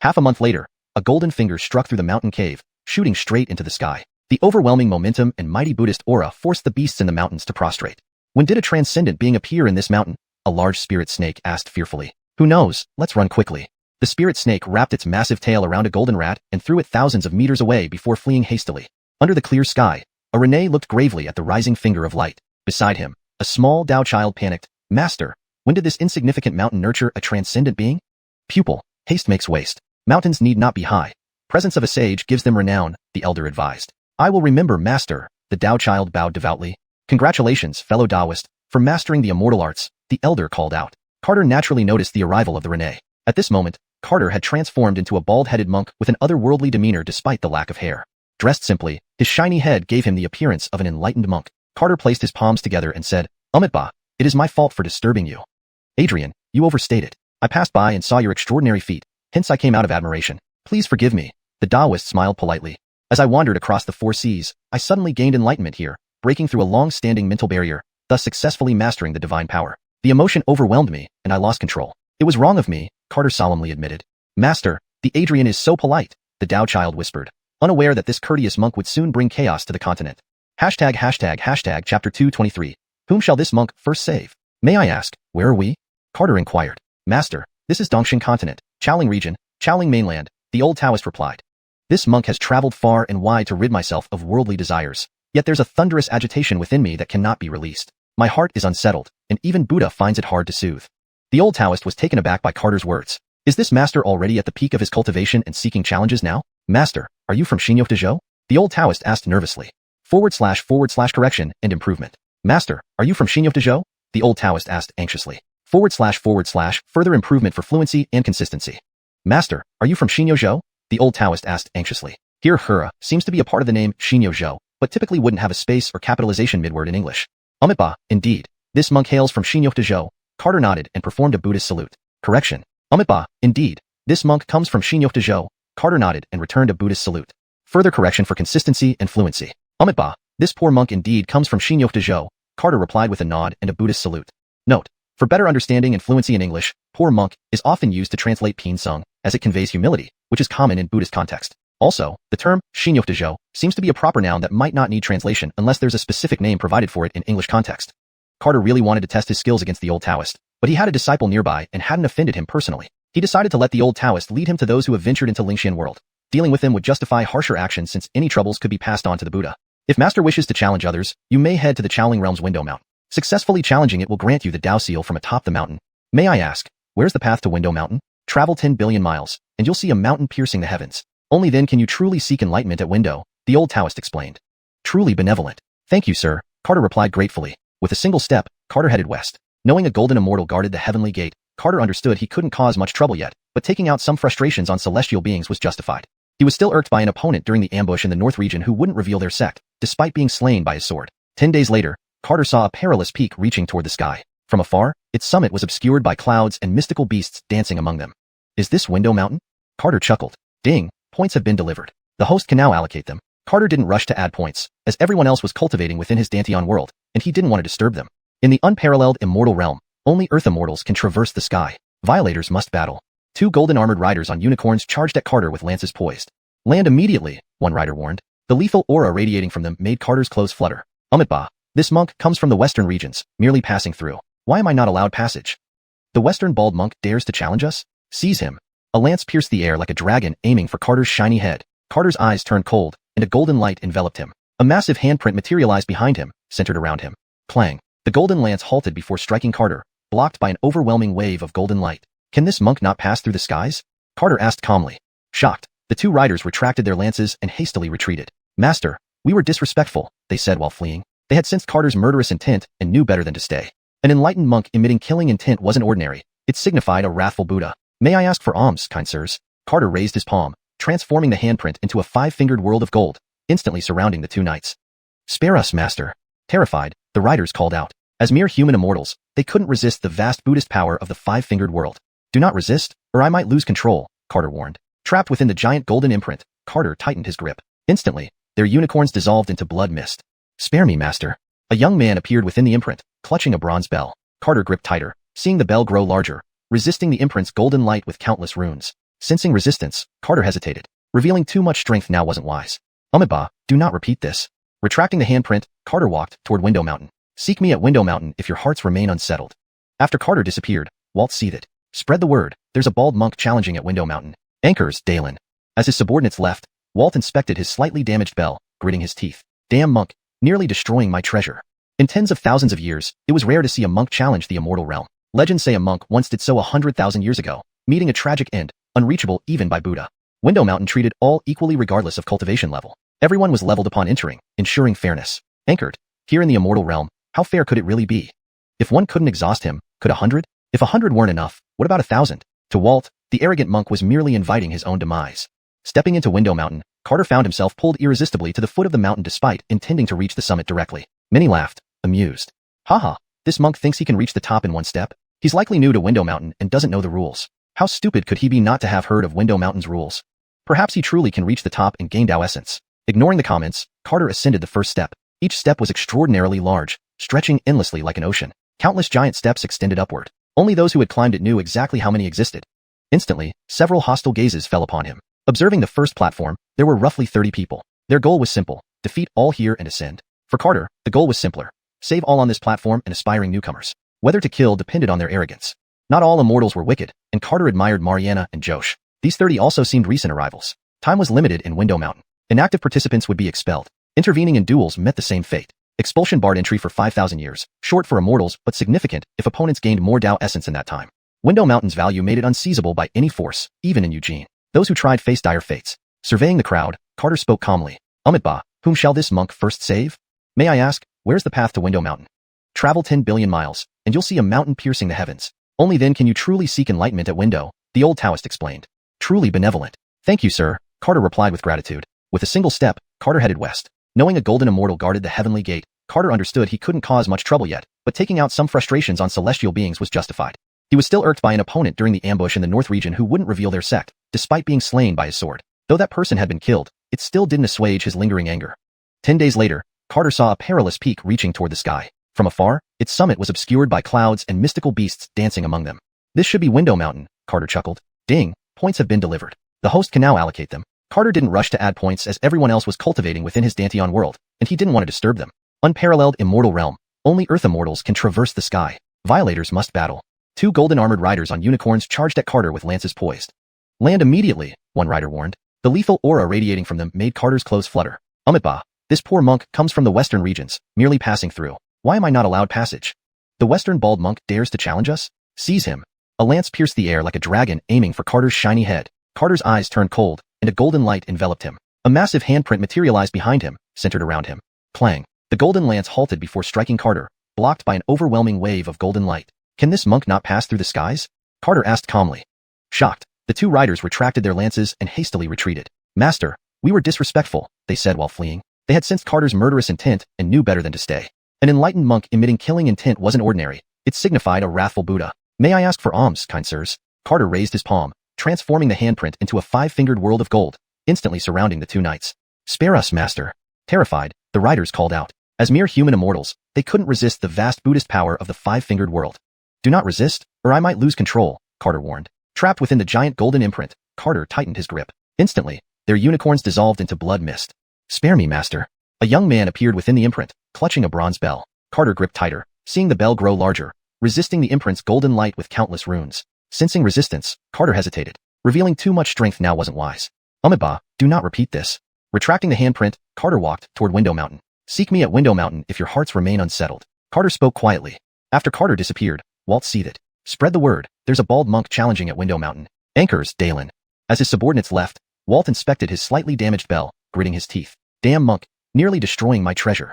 Half a month later, a golden finger struck through the mountain cave, shooting straight into the sky. The overwhelming momentum and mighty Buddhist aura forced the beasts in the mountains to prostrate. When did a transcendent being appear in this mountain? A large spirit snake asked fearfully. Who knows, let's run quickly. The spirit snake wrapped its massive tail around a golden rat and threw it thousands of meters away before fleeing hastily. Under the clear sky, a Renee looked gravely at the rising finger of light. Beside him, a small Dao child panicked. Master, when did this insignificant mountain nurture a transcendent being? Pupil, haste makes waste. Mountains need not be high. Presence of a sage gives them renown, the elder advised. I will remember, master, the Dao child bowed devoutly. Congratulations, fellow Daoist, for mastering the immortal arts, the elder called out. Carter naturally noticed the arrival of the Renee. At this moment, Carter had transformed into a bald-headed monk with an otherworldly demeanor despite the lack of hair. Dressed simply, his shiny head gave him the appearance of an enlightened monk. Carter placed his palms together and said, Amitba, it is my fault for disturbing you. Adrian, you overstayed it. I passed by and saw your extraordinary feat, hence I came out of admiration. Please forgive me. The Daoist smiled politely. As I wandered across the 4 seas, I suddenly gained enlightenment here, breaking through a long-standing mental barrier, thus successfully mastering the divine power. The emotion overwhelmed me, and I lost control. It was wrong of me, Carter solemnly admitted. Master, the Adrian is so polite, the Dao child whispered, unaware that this courteous monk would soon bring chaos to the continent. Chapter 223. Whom shall this monk first save? May I ask, where are we? Carter inquired. Master, this is Dongshan continent, Chaoling region, Chaoling mainland, the old Taoist replied. This monk has traveled far and wide to rid myself of worldly desires. Yet there's a thunderous agitation within me that cannot be released. My heart is unsettled, and even Buddha finds it hard to soothe. The old Taoist was taken aback by Carter's words. Is this master already at the peak of his cultivation and seeking challenges now? Master, are you from Xianxia? The old Taoist asked nervously. / correction and improvement. Master, are you from Xianxia? The old Taoist asked anxiously. / further improvement for fluency and consistency. Master, are you from Xianxia? The old Taoist asked anxiously. Here Hura seems to be a part of the name Xianxia, but typically wouldn't have a space or capitalization midword in English. Amitba, indeed. This monk hails from Xianxia, Carter nodded and performed a Buddhist salute. Correction. Ba. Indeed. This monk comes from Xianxia. Carter nodded and returned a Buddhist salute. Further correction for consistency and fluency. Ba. This poor monk indeed comes from Xianxia. Carter replied with a nod and a Buddhist salute. Note. For better understanding and fluency in English, poor monk is often used to translate Pin Sung, as it conveys humility, which is common in Buddhist context. Also, the term Xianxia seems to be a proper noun that might not need translation unless there's a specific name provided for it in English context. Carter really wanted to test his skills against the old Taoist, but he had a disciple nearby and hadn't offended him personally. He decided to let the old Taoist lead him to those who have ventured into Lingxian world. Dealing with them would justify harsher action since any troubles could be passed on to the Buddha. If Master wishes to challenge others, you may head to the Chowling Realm's Window Mountain. Successfully challenging it will grant you the Dao Seal from atop the mountain. May I ask, where's the path to Window Mountain? Travel 10 billion miles, and you'll see a mountain piercing the heavens. Only then can you truly seek enlightenment at Window, the old Taoist explained. Truly benevolent. Thank you, sir, Carter replied gratefully. With a single step, Carter headed west. Knowing a golden immortal guarded the heavenly gate, Carter understood he couldn't cause much trouble yet, but taking out some frustrations on celestial beings was justified. He was still irked by an opponent during the ambush in the north region who wouldn't reveal their sect, despite being slain by his sword. 10 days later, Carter saw a perilous peak reaching toward the sky. From afar, its summit was obscured by clouds and mystical beasts dancing among them. Is this Window Mountain? Carter chuckled. Ding, points have been delivered. The host can now allocate them. Carter didn't rush to add points, as everyone else was cultivating within his Danteon world, and he didn't want to disturb them. In the unparalleled immortal realm, only Earth immortals can traverse the sky. Violators must battle. 2 golden armored riders on unicorns charged at Carter with lances poised. Land immediately, one rider warned. The lethal aura radiating from them made Carter's clothes flutter. Ba. This monk comes from the western regions, merely passing through. Why am I not allowed passage? The western bald monk dares to challenge us? Seize him. A lance pierced the air like a dragon aiming for Carter's shiny head. Carter's eyes turned cold, and a golden light enveloped him. A massive handprint materialized behind him, centered around him. Clang. The golden lance halted before striking Carter, blocked by an overwhelming wave of golden light. Can this monk not pass through the skies? Carter asked calmly. Shocked, the 2 riders retracted their lances and hastily retreated. Master, we were disrespectful, they said while fleeing. They had sensed Carter's murderous intent and knew better than to stay. An enlightened monk emitting killing intent wasn't ordinary. It signified a wrathful Buddha. May I ask for alms, kind sirs? Carter raised his palm, transforming the handprint into a 5-fingered world of gold, instantly surrounding the 2 knights. Spare us, master. Terrified, the riders called out. As mere human immortals, they couldn't resist the vast Buddhist power of the 5-fingered world. Do not resist, or I might lose control, Carter warned. Trapped within the giant golden imprint, Carter tightened his grip. Instantly, their unicorns dissolved into blood mist. Spare me, master. A young man appeared within the imprint, clutching a bronze bell. Carter gripped tighter, seeing the bell grow larger, resisting the imprint's golden light with countless runes. Sensing resistance, Carter hesitated. Revealing too much strength now wasn't wise. Ba. Do not repeat this. Retracting the handprint, Carter walked toward Window Mountain. Seek me at Window Mountain if your hearts remain unsettled. After Carter disappeared, Walt seethed. Spread the word, there's a bald monk challenging at Window Mountain. Anchors, Dalen. As his subordinates left, Walt inspected his slightly damaged bell, gritting his teeth. Damn monk, nearly destroying my treasure. In tens of thousands of years, it was rare to see a monk challenge the immortal realm. Legends say a monk once did so 100,000 years ago, meeting a tragic end, unreachable even by Buddha. Window Mountain treated all equally regardless of cultivation level. Everyone was leveled upon entering, ensuring fairness. Anchored, here in the immortal realm, how fair could it really be? If one couldn't exhaust him, could 100? If 100 weren't enough, what about 1,000? To Walt, the arrogant monk was merely inviting his own demise. Stepping into Window Mountain, Carter found himself pulled irresistibly to the foot of the mountain despite intending to reach the summit directly. Many laughed, amused. Haha, this monk thinks he can reach the top in one step? He's likely new to Window Mountain and doesn't know the rules. How stupid could he be not to have heard of Window Mountain's rules? Perhaps he truly can reach the top and gain Dao essence. Ignoring the comments, Carter ascended the first step. Each step was extraordinarily large, stretching endlessly like an ocean. Countless giant steps extended upward. Only those who had climbed it knew exactly how many existed. Instantly, several hostile gazes fell upon him. Observing the first platform, there were roughly 30 people. Their goal was simple, defeat all here and ascend. For Carter, the goal was simpler. Save all on this platform and aspiring newcomers. Whether to kill depended on their arrogance. Not all immortals were wicked, and Carter admired Mariana and Josh. These 30 also seemed recent arrivals. Time was limited in Window Mountain. Inactive participants would be expelled. Intervening in duels met the same fate. Expulsion barred entry for 5,000 years, short for immortals but significant if opponents gained more Dao essence in that time. Window Mountain's value made it unseizable by any force, even in Eugene. Those who tried faced dire fates. Surveying the crowd, Carter spoke calmly. Ba, whom shall this monk first save? May I ask, where's the path to Window Mountain? Travel 10 billion miles, and you'll see a mountain piercing the heavens. Only then can you truly seek enlightenment at Window, the old Taoist explained. Truly benevolent. Thank you, sir, Carter replied with gratitude. With a single step, Carter headed west. Knowing a golden immortal guarded the heavenly gate, Carter understood he couldn't cause much trouble yet, but taking out some frustrations on celestial beings was justified. He was still irked by an opponent during the ambush in the North region who wouldn't reveal their sect, despite being slain by his sword. Though that person had been killed, it still didn't assuage his lingering anger. 10 days later, Carter saw a perilous peak reaching toward the sky. From afar, its summit was obscured by clouds and mystical beasts dancing among them. This should be Window Mountain, Carter chuckled. Ding, points have been delivered. The host can now allocate them. Carter didn't rush to add points as everyone else was cultivating within his Danteon world, and he didn't want to disturb them. Unparalleled immortal realm. Only Earth immortals can traverse the sky. Violators must battle. 2 golden armored riders on unicorns charged at Carter with lances poised. Land immediately, one rider warned. The lethal aura radiating from them made Carter's clothes flutter. Umitba, this poor monk comes from the western regions, merely passing through. Why am I not allowed passage? The western bald monk dares to challenge us? Seize him. A lance pierced the air like a dragon aiming for Carter's shiny head. Carter's eyes turned cold, and a golden light enveloped him. A massive handprint materialized behind him, centered around him. Clang. The golden lance halted before striking Carter, blocked by an overwhelming wave of golden light. Can this monk not pass through the skies? Carter asked calmly. Shocked, the 2 riders retracted their lances and hastily retreated. Master, we were disrespectful, they said while fleeing. They had sensed Carter's murderous intent and knew better than to stay. An enlightened monk emitting killing intent wasn't ordinary. It signified a wrathful Buddha. May I ask for alms, kind sirs? Carter raised his palm, transforming the handprint into a 5-fingered world of gold, instantly surrounding the 2 knights. Spare us, master. Terrified, the riders called out. As mere human immortals, they couldn't resist the vast Buddhist power of the 5-fingered world. Do not resist, or I might lose control, Carter warned. Trapped within the giant golden imprint, Carter tightened his grip. Instantly, their unicorns dissolved into blood mist. Spare me, master. A young man appeared within the imprint, clutching a bronze bell. Carter gripped tighter, seeing the bell grow larger, resisting the imprint's golden light with countless runes. Sensing resistance, Carter hesitated. Revealing too much strength now wasn't wise. Umitba, do not repeat this. Retracting the handprint, Carter walked toward Window Mountain. Seek me at Window Mountain if your hearts remain unsettled. Carter spoke quietly. After Carter disappeared, Walt seethed. Spread the word, there's a bald monk challenging at Window Mountain. Anchors, Dalen. As his subordinates left, Walt inspected his slightly damaged bell, gritting his teeth. Damn monk, nearly destroying my treasure.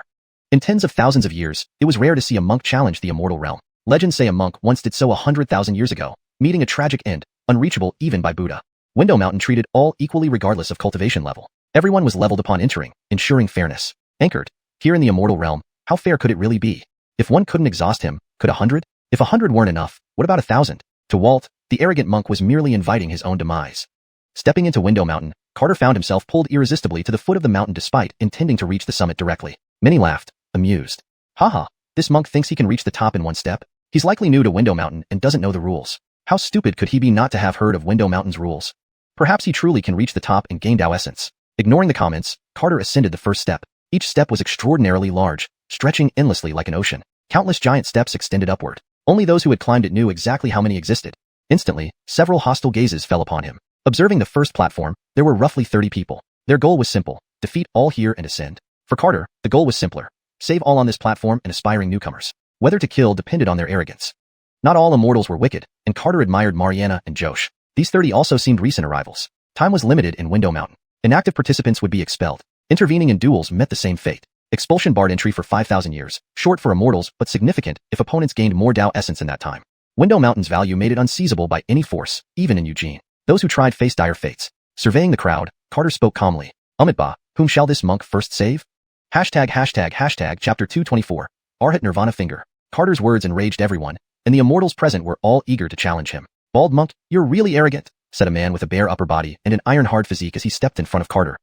In tens of thousands of years, it was rare to see a monk challenge the immortal realm. Legends say a monk once did so 100,000 years ago, meeting a tragic end, unreachable even by Buddha. Window Mountain treated all equally regardless of cultivation level. Everyone was leveled upon entering, ensuring fairness. Anchored, here in the immortal realm, how fair could it really be? If one couldn't exhaust him, could 100? If 100 weren't enough, what about 1,000? To Walt, the arrogant monk was merely inviting his own demise. Stepping into Window Mountain, Carter found himself pulled irresistibly to the foot of the mountain despite intending to reach the summit directly. Many laughed, amused. Haha, this monk thinks he can reach the top in one step? He's likely new to Window Mountain and doesn't know the rules. How stupid could he be not to have heard of Window Mountain's rules? Perhaps he truly can reach the top and gain Tao essence. Ignoring the comments, Carter ascended the first step. Each step was extraordinarily large, stretching endlessly like an ocean. Countless giant steps extended upward. Only those who had climbed it knew exactly how many existed. Instantly, several hostile gazes fell upon him. Observing the first platform, there were roughly 30 people. Their goal was simple, defeat all here and ascend. For Carter, the goal was simpler. Save all on this platform and aspiring newcomers. Whether to kill depended on their arrogance. Not all immortals were wicked, and Carter admired Mariana and Josh. These 30 also seemed recent arrivals. Time was limited in Window Mountain. Inactive participants would be expelled. Intervening in duels met the same fate. Expulsion barred entry for 5,000 years, short for immortals but significant if opponents gained more Tao essence in that time. Window Mountain's value made it unseizable by any force, even in Eugene. Those who tried faced dire fates. Surveying the crowd, Carter spoke calmly. Umitba, whom shall this monk first save? Hashtag chapter 224. Arhat Nirvana Finger. Carter's words enraged everyone, and the immortals present were all eager to challenge him. Bald monk, you're really arrogant, said a man with a bare upper body and an iron-hard physique as he stepped in front of Carter.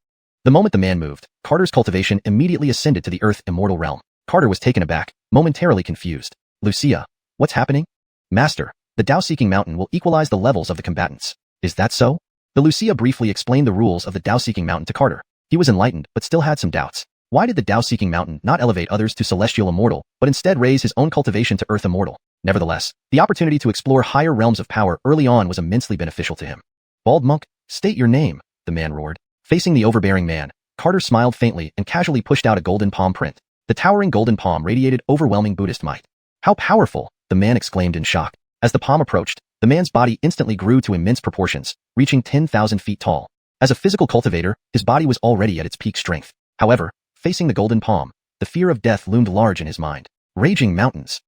The moment the man moved, Carter's cultivation immediately ascended to the Earth immortal realm. Carter was taken aback, momentarily confused. Lucia, what's happening? Master, the Tao-seeking mountain will equalize the levels of the combatants. Is that so? The Lucia briefly explained the rules of the Tao-seeking mountain to Carter. He was enlightened, but still had some doubts. Why did the Tao-seeking mountain not elevate others to celestial immortal, but instead raise his own cultivation to Earth immortal? Nevertheless, the opportunity to explore higher realms of power early on was immensely beneficial to him. Bald monk, state your name, the man roared. Facing the overbearing man, Carter smiled faintly and casually pushed out a golden palm print. The towering golden palm radiated overwhelming Buddhist might. How powerful, the man exclaimed in shock. As the palm approached, the man's body instantly grew to immense proportions, reaching 10,000 feet tall. As a physical cultivator, his body was already at its peak strength. However, facing the golden palm, the fear of death loomed large in his mind. Raging mountains.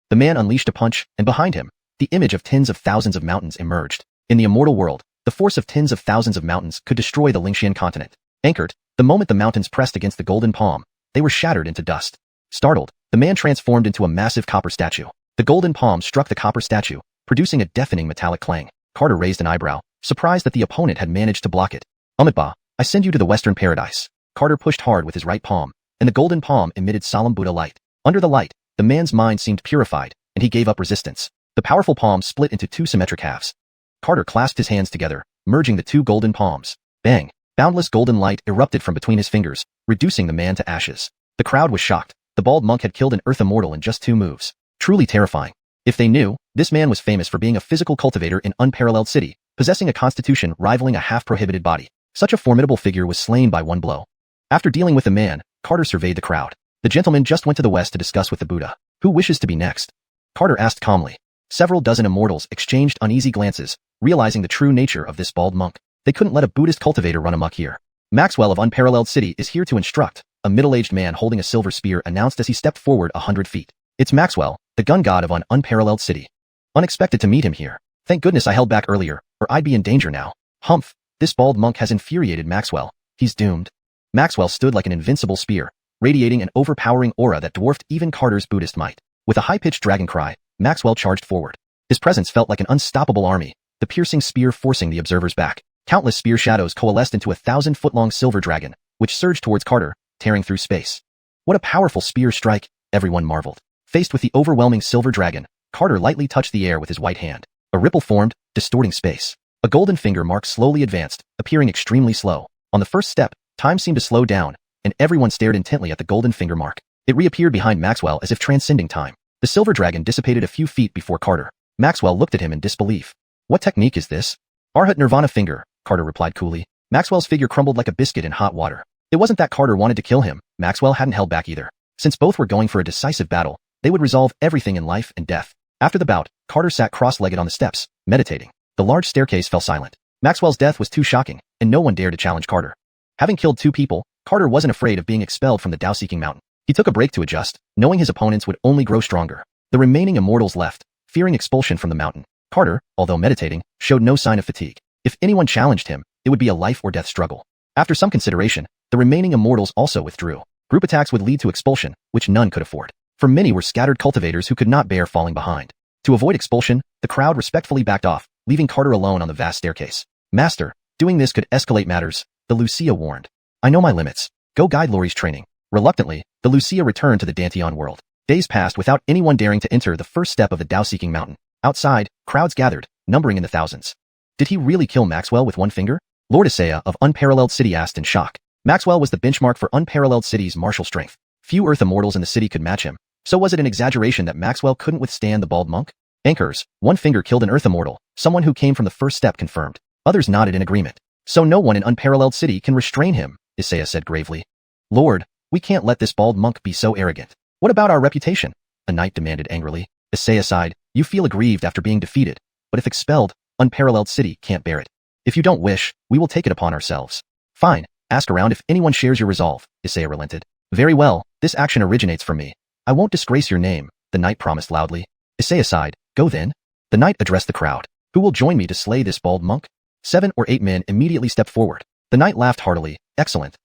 The man unleashed a punch, and behind him, the image of tens of thousands of mountains emerged. In the immortal world, the force of tens of thousands of mountains could destroy the Xianxia continent. Anchored, the moment the mountains pressed against the golden palm, they were shattered into dust. Startled, The man transformed into a massive copper statue. The golden palm struck the copper statue, producing a deafening metallic clang. Carter raised an eyebrow, surprised that the opponent had managed to block it. Amitabha, I send you to the Western Paradise. Carter pushed hard with his right palm, and the golden palm emitted solemn Buddha light. Under the light, the man's mind seemed purified, and he gave up resistance. The powerful palm split into two symmetric halves. Carter clasped his hands together, merging the two golden palms. Bang! Boundless golden light erupted from between his fingers, reducing the man to ashes. The crowd was shocked. The bald monk had killed an earth immortal in just 2 moves. Truly terrifying. If they knew, this man was famous for being a physical cultivator in unparalleled city, possessing a constitution rivaling a half-prohibited body. Such a formidable figure was slain by one blow. After dealing with the man, Carter surveyed the crowd. The gentleman just went to the west to discuss with the Buddha. Who wishes to be next? Carter asked calmly. Several dozen immortals exchanged uneasy glances, realizing the true nature of this bald monk. They couldn't let a Buddhist cultivator run amok here. Maxwell of Unparalleled City is here to instruct, a middle-aged man holding a silver spear announced as he stepped forward 100 feet. It's Maxwell, the gun god of an Unparalleled City. Unexpected to meet him here. Thank goodness I held back earlier, or I'd be in danger now. Humph, this bald monk has infuriated Maxwell. He's doomed. Maxwell stood like an invincible spear, radiating an overpowering aura that dwarfed even Carter's Buddhist might. With a high-pitched dragon cry, Maxwell charged forward. His presence felt like an unstoppable army, the piercing spear forcing the observers back. Countless spear shadows coalesced into a 1,000-foot-long silver dragon, which surged towards Carter, tearing through space. What a powerful spear strike, everyone marveled. Faced with the overwhelming silver dragon, Carter lightly touched the air with his white hand. A ripple formed, distorting space. A golden finger mark slowly advanced, appearing extremely slow. On the first step, time seemed to slow down, and everyone stared intently at the golden finger mark. It reappeared behind Maxwell as if transcending time. The silver dragon dissipated a few feet before Carter. Maxwell looked at him in disbelief. What technique is this? Arhat Nirvana finger, Carter replied coolly. Maxwell's figure crumbled like a biscuit in hot water. It wasn't that Carter wanted to kill him, Maxwell hadn't held back either. Since both were going for a decisive battle, they would resolve everything in life and death. After the bout, Carter sat cross-legged on the steps, meditating. The large staircase fell silent. Maxwell's death was too shocking, and no one dared to challenge Carter. Having killed 2 people, Carter wasn't afraid of being expelled from the Dao-seeking mountain. He took a break to adjust, knowing his opponents would only grow stronger. The remaining immortals left, fearing expulsion from the mountain. Carter, although meditating, showed no sign of fatigue. If anyone challenged him, it would be a life-or-death struggle. After some consideration, the remaining immortals also withdrew. Group attacks would lead to expulsion, which none could afford. For many were scattered cultivators who could not bear falling behind. To avoid expulsion, the crowd respectfully backed off, leaving Carter alone on the vast staircase. Master, doing this could escalate matters, the Wuxia warned. I know my limits. Go guide Lori's training. Reluctantly, the Wuxia returned to the Dantian world. Days passed without anyone daring to enter the first step of the Dao-seeking mountain. Outside, crowds gathered, numbering in the thousands. Did he really kill Maxwell with one finger? Lord Xianxia of Unparalleled City asked in shock. Maxwell was the benchmark for Unparalleled City's martial strength. Few Earth immortals in the city could match him. So was it an exaggeration that Maxwell couldn't withstand the bald monk? Anchors, one finger killed an Earth immortal, someone who came from the first step confirmed. Others nodded in agreement. So no one in Unparalleled City can restrain him, Xianxia said gravely. Lord, we can't let this bald monk be so arrogant. What about our reputation? A knight demanded angrily. Xianxia sighed. You feel aggrieved after being defeated, but if expelled, Unparalleled City can't bear it. If you don't wish, we will take it upon ourselves. Fine, ask around if anyone shares your resolve, Xianxia relented. Very well, this action originates from me. I won't disgrace your name, the knight promised loudly. Xianxia sighed. Go then. The knight addressed the crowd. Who will join me to slay this bald monk? 7 or 8 men immediately stepped forward. The knight laughed heartily. Excellent.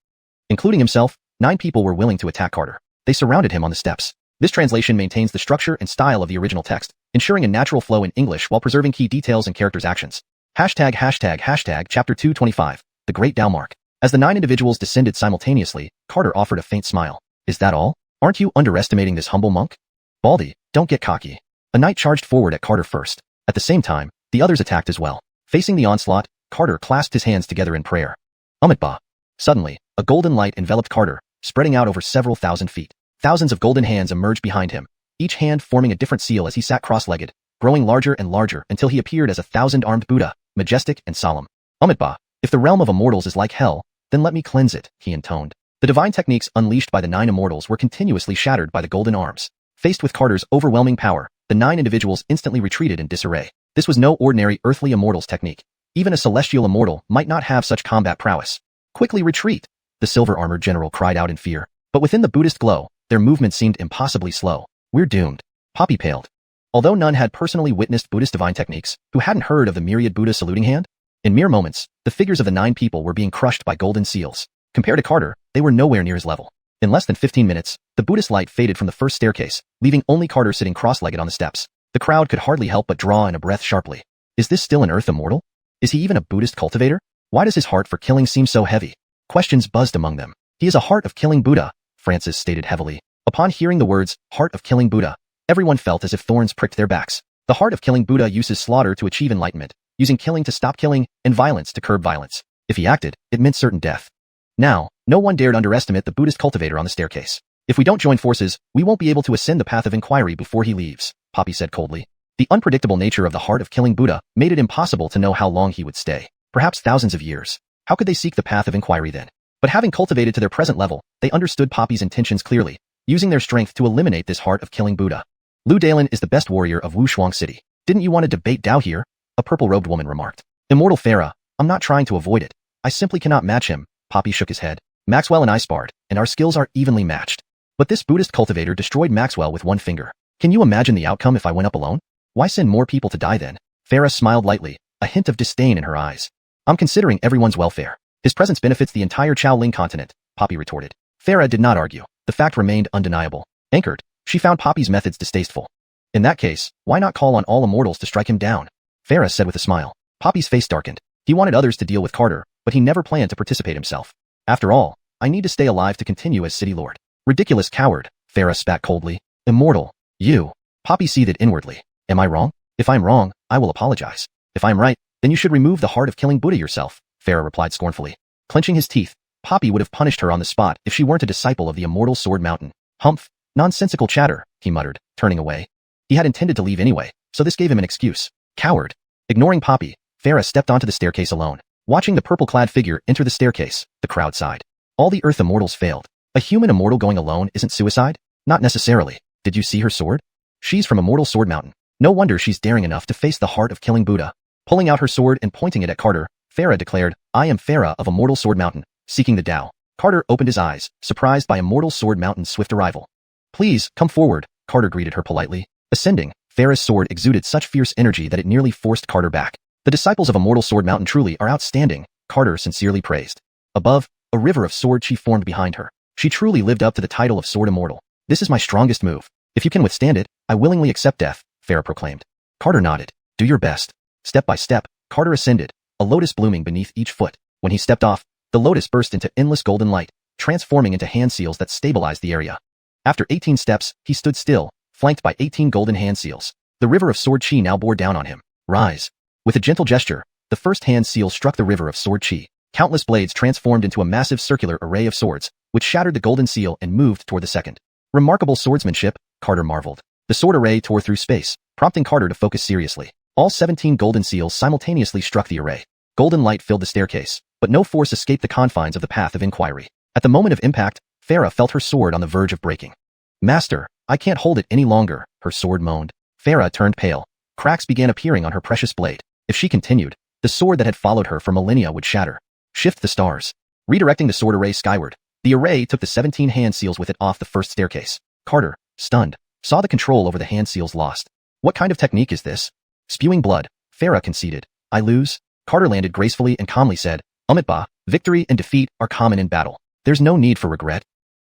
Including himself, 9 people were willing to attack Carter. They surrounded him on the steps. This translation maintains the structure and style of the original text, ensuring a natural flow in English while preserving key details and characters' actions. Chapter 225, The Great Dao Mark. As the 9 individuals descended simultaneously, Carter offered a faint smile. Is that all? Aren't you underestimating this humble monk? Baldy, don't get cocky. A knight charged forward at Carter first. At the same time, the others attacked as well. Facing the onslaught, Carter clasped his hands together in prayer. Amitabha. Suddenly, a golden light enveloped Carter, spreading out over several thousand feet. Thousands of golden hands emerged behind him, each hand forming a different seal as he sat cross-legged, growing larger and larger until he appeared as a 1,000-armed Buddha, majestic and solemn. Amitabha, if the realm of immortals is like hell, then let me cleanse it, he intoned. The divine techniques unleashed by the 9 immortals were continuously shattered by the golden arms. Faced with Carter's overwhelming power, the 9 individuals instantly retreated in disarray. This was no ordinary earthly immortal's technique. Even a celestial immortal might not have such combat prowess. Quickly retreat, the silver-armored general cried out in fear. But within the Buddhist glow, their movement seemed impossibly slow. We're doomed. Poppy paled. Although none had personally witnessed Buddhist divine techniques, who hadn't heard of the myriad Buddha saluting hand? In mere moments, the figures of the 9 people were being crushed by golden seals. Compared to Carter, they were nowhere near his level. In less than 15 minutes, the Buddhist light faded from the first staircase, leaving only Carter sitting cross-legged on the steps. The crowd could hardly help but draw in a breath sharply. Is this still an Earth immortal? Is he even a Buddhist cultivator? Why does his heart for killing seem so heavy? Questions buzzed among them. He is a heart of killing Buddha, Francis stated heavily. Upon hearing the words, heart of killing Buddha, everyone felt as if thorns pricked their backs. The heart of killing Buddha uses slaughter to achieve enlightenment, using killing to stop killing, and violence to curb violence. If he acted, it meant certain death. Now, no one dared underestimate the Buddhist cultivator on the staircase. If we don't join forces, we won't be able to ascend the path of inquiry before he leaves, Poppy said coldly. The unpredictable nature of the heart of killing Buddha made it impossible to know how long he would stay. Perhaps thousands of years. How could they seek the path of inquiry then? But having cultivated to their present level, they understood Poppy's intentions clearly, using their strength to eliminate this heart of killing Buddha. Lu Dalin is the best warrior of Wushuang City. Didn't you want to debate Dao here? A purple-robed woman remarked. Immortal Farah, I'm not trying to avoid it. I simply cannot match him. Poppy shook his head. Maxwell and I sparred, and our skills are evenly matched. But this Buddhist cultivator destroyed Maxwell with one finger. Can you imagine the outcome if I went up alone? Why send more people to die then? Farah smiled lightly, a hint of disdain in her eyes. I'm considering everyone's welfare. His presence benefits the entire Ling continent, Poppy retorted. Farah did not argue. The fact remained undeniable. Anchored, she found Poppy's methods distasteful. In that case, why not call on all immortals to strike him down? Farah said with a smile. Poppy's face darkened. He wanted others to deal with Carter, but he never planned to participate himself. After all, I need to stay alive to continue as City Lord. Ridiculous coward, Farah spat coldly. Immortal. You. Poppy seethed inwardly. Am I wrong? If I'm wrong, I will apologize. If I'm right, then you should remove the heart of killing Buddha yourself, Farah replied scornfully. Clenching his teeth, Poppy would have punished her on the spot if she weren't a disciple of the immortal Sword Mountain. Humph. Nonsensical chatter, he muttered, turning away. He had intended to leave anyway, so this gave him an excuse. Coward. Ignoring Poppy, Farah stepped onto the staircase alone. Watching the purple-clad figure enter the staircase, the crowd sighed. All the Earth immortals failed. A human immortal going alone isn't suicide? Not necessarily. Did you see her sword? She's from Immortal Sword Mountain. No wonder she's daring enough to face the heart of killing Buddha. Pulling out her sword and pointing it at Carter, Farah declared, I am Farah of Immortal Sword Mountain, seeking the Tao. Carter opened his eyes, surprised by Immortal Sword Mountain's swift arrival. Please, come forward, Carter greeted her politely. Ascending, Farah's sword exuded such fierce energy that it nearly forced Carter back. The disciples of Immortal Sword Mountain truly are outstanding, Carter sincerely praised. Above, a river of sword chi formed behind her. She truly lived up to the title of Sword Immortal. This is my strongest move. If you can withstand it, I willingly accept death, Farah proclaimed. Carter nodded. Do your best. Step by step, Carter ascended, a lotus blooming beneath each foot. When he stepped off, the lotus burst into endless golden light, transforming into hand seals that stabilized the area. After 18 steps, he stood still, flanked by 18 golden hand seals. The river of sword chi now bore down on him. Rise. With a gentle gesture, the first hand seal struck the river of sword chi. Countless blades transformed into a massive circular array of swords, which shattered the golden seal and moved toward the second. Remarkable swordsmanship, Carter marveled. The sword array tore through space, prompting Carter to focus seriously. All 17 golden seals simultaneously struck the array. Golden light filled the staircase, but no force escaped the confines of the path of inquiry. At the moment of impact, Farah felt her sword on the verge of breaking. Master, I can't hold it any longer, her sword moaned. Farah turned pale. Cracks began appearing on her precious blade. If she continued, the sword that had followed her for millennia would shatter. Shift the stars. Redirecting the sword array skyward, the array took the 17 hand seals with it off the first staircase. Carter, stunned, saw the control over the hand seals lost. What kind of technique is this? Spewing blood, Farah conceded. I lose? Carter landed gracefully and calmly said, Umitba, victory and defeat are common in battle. There's no need for regret.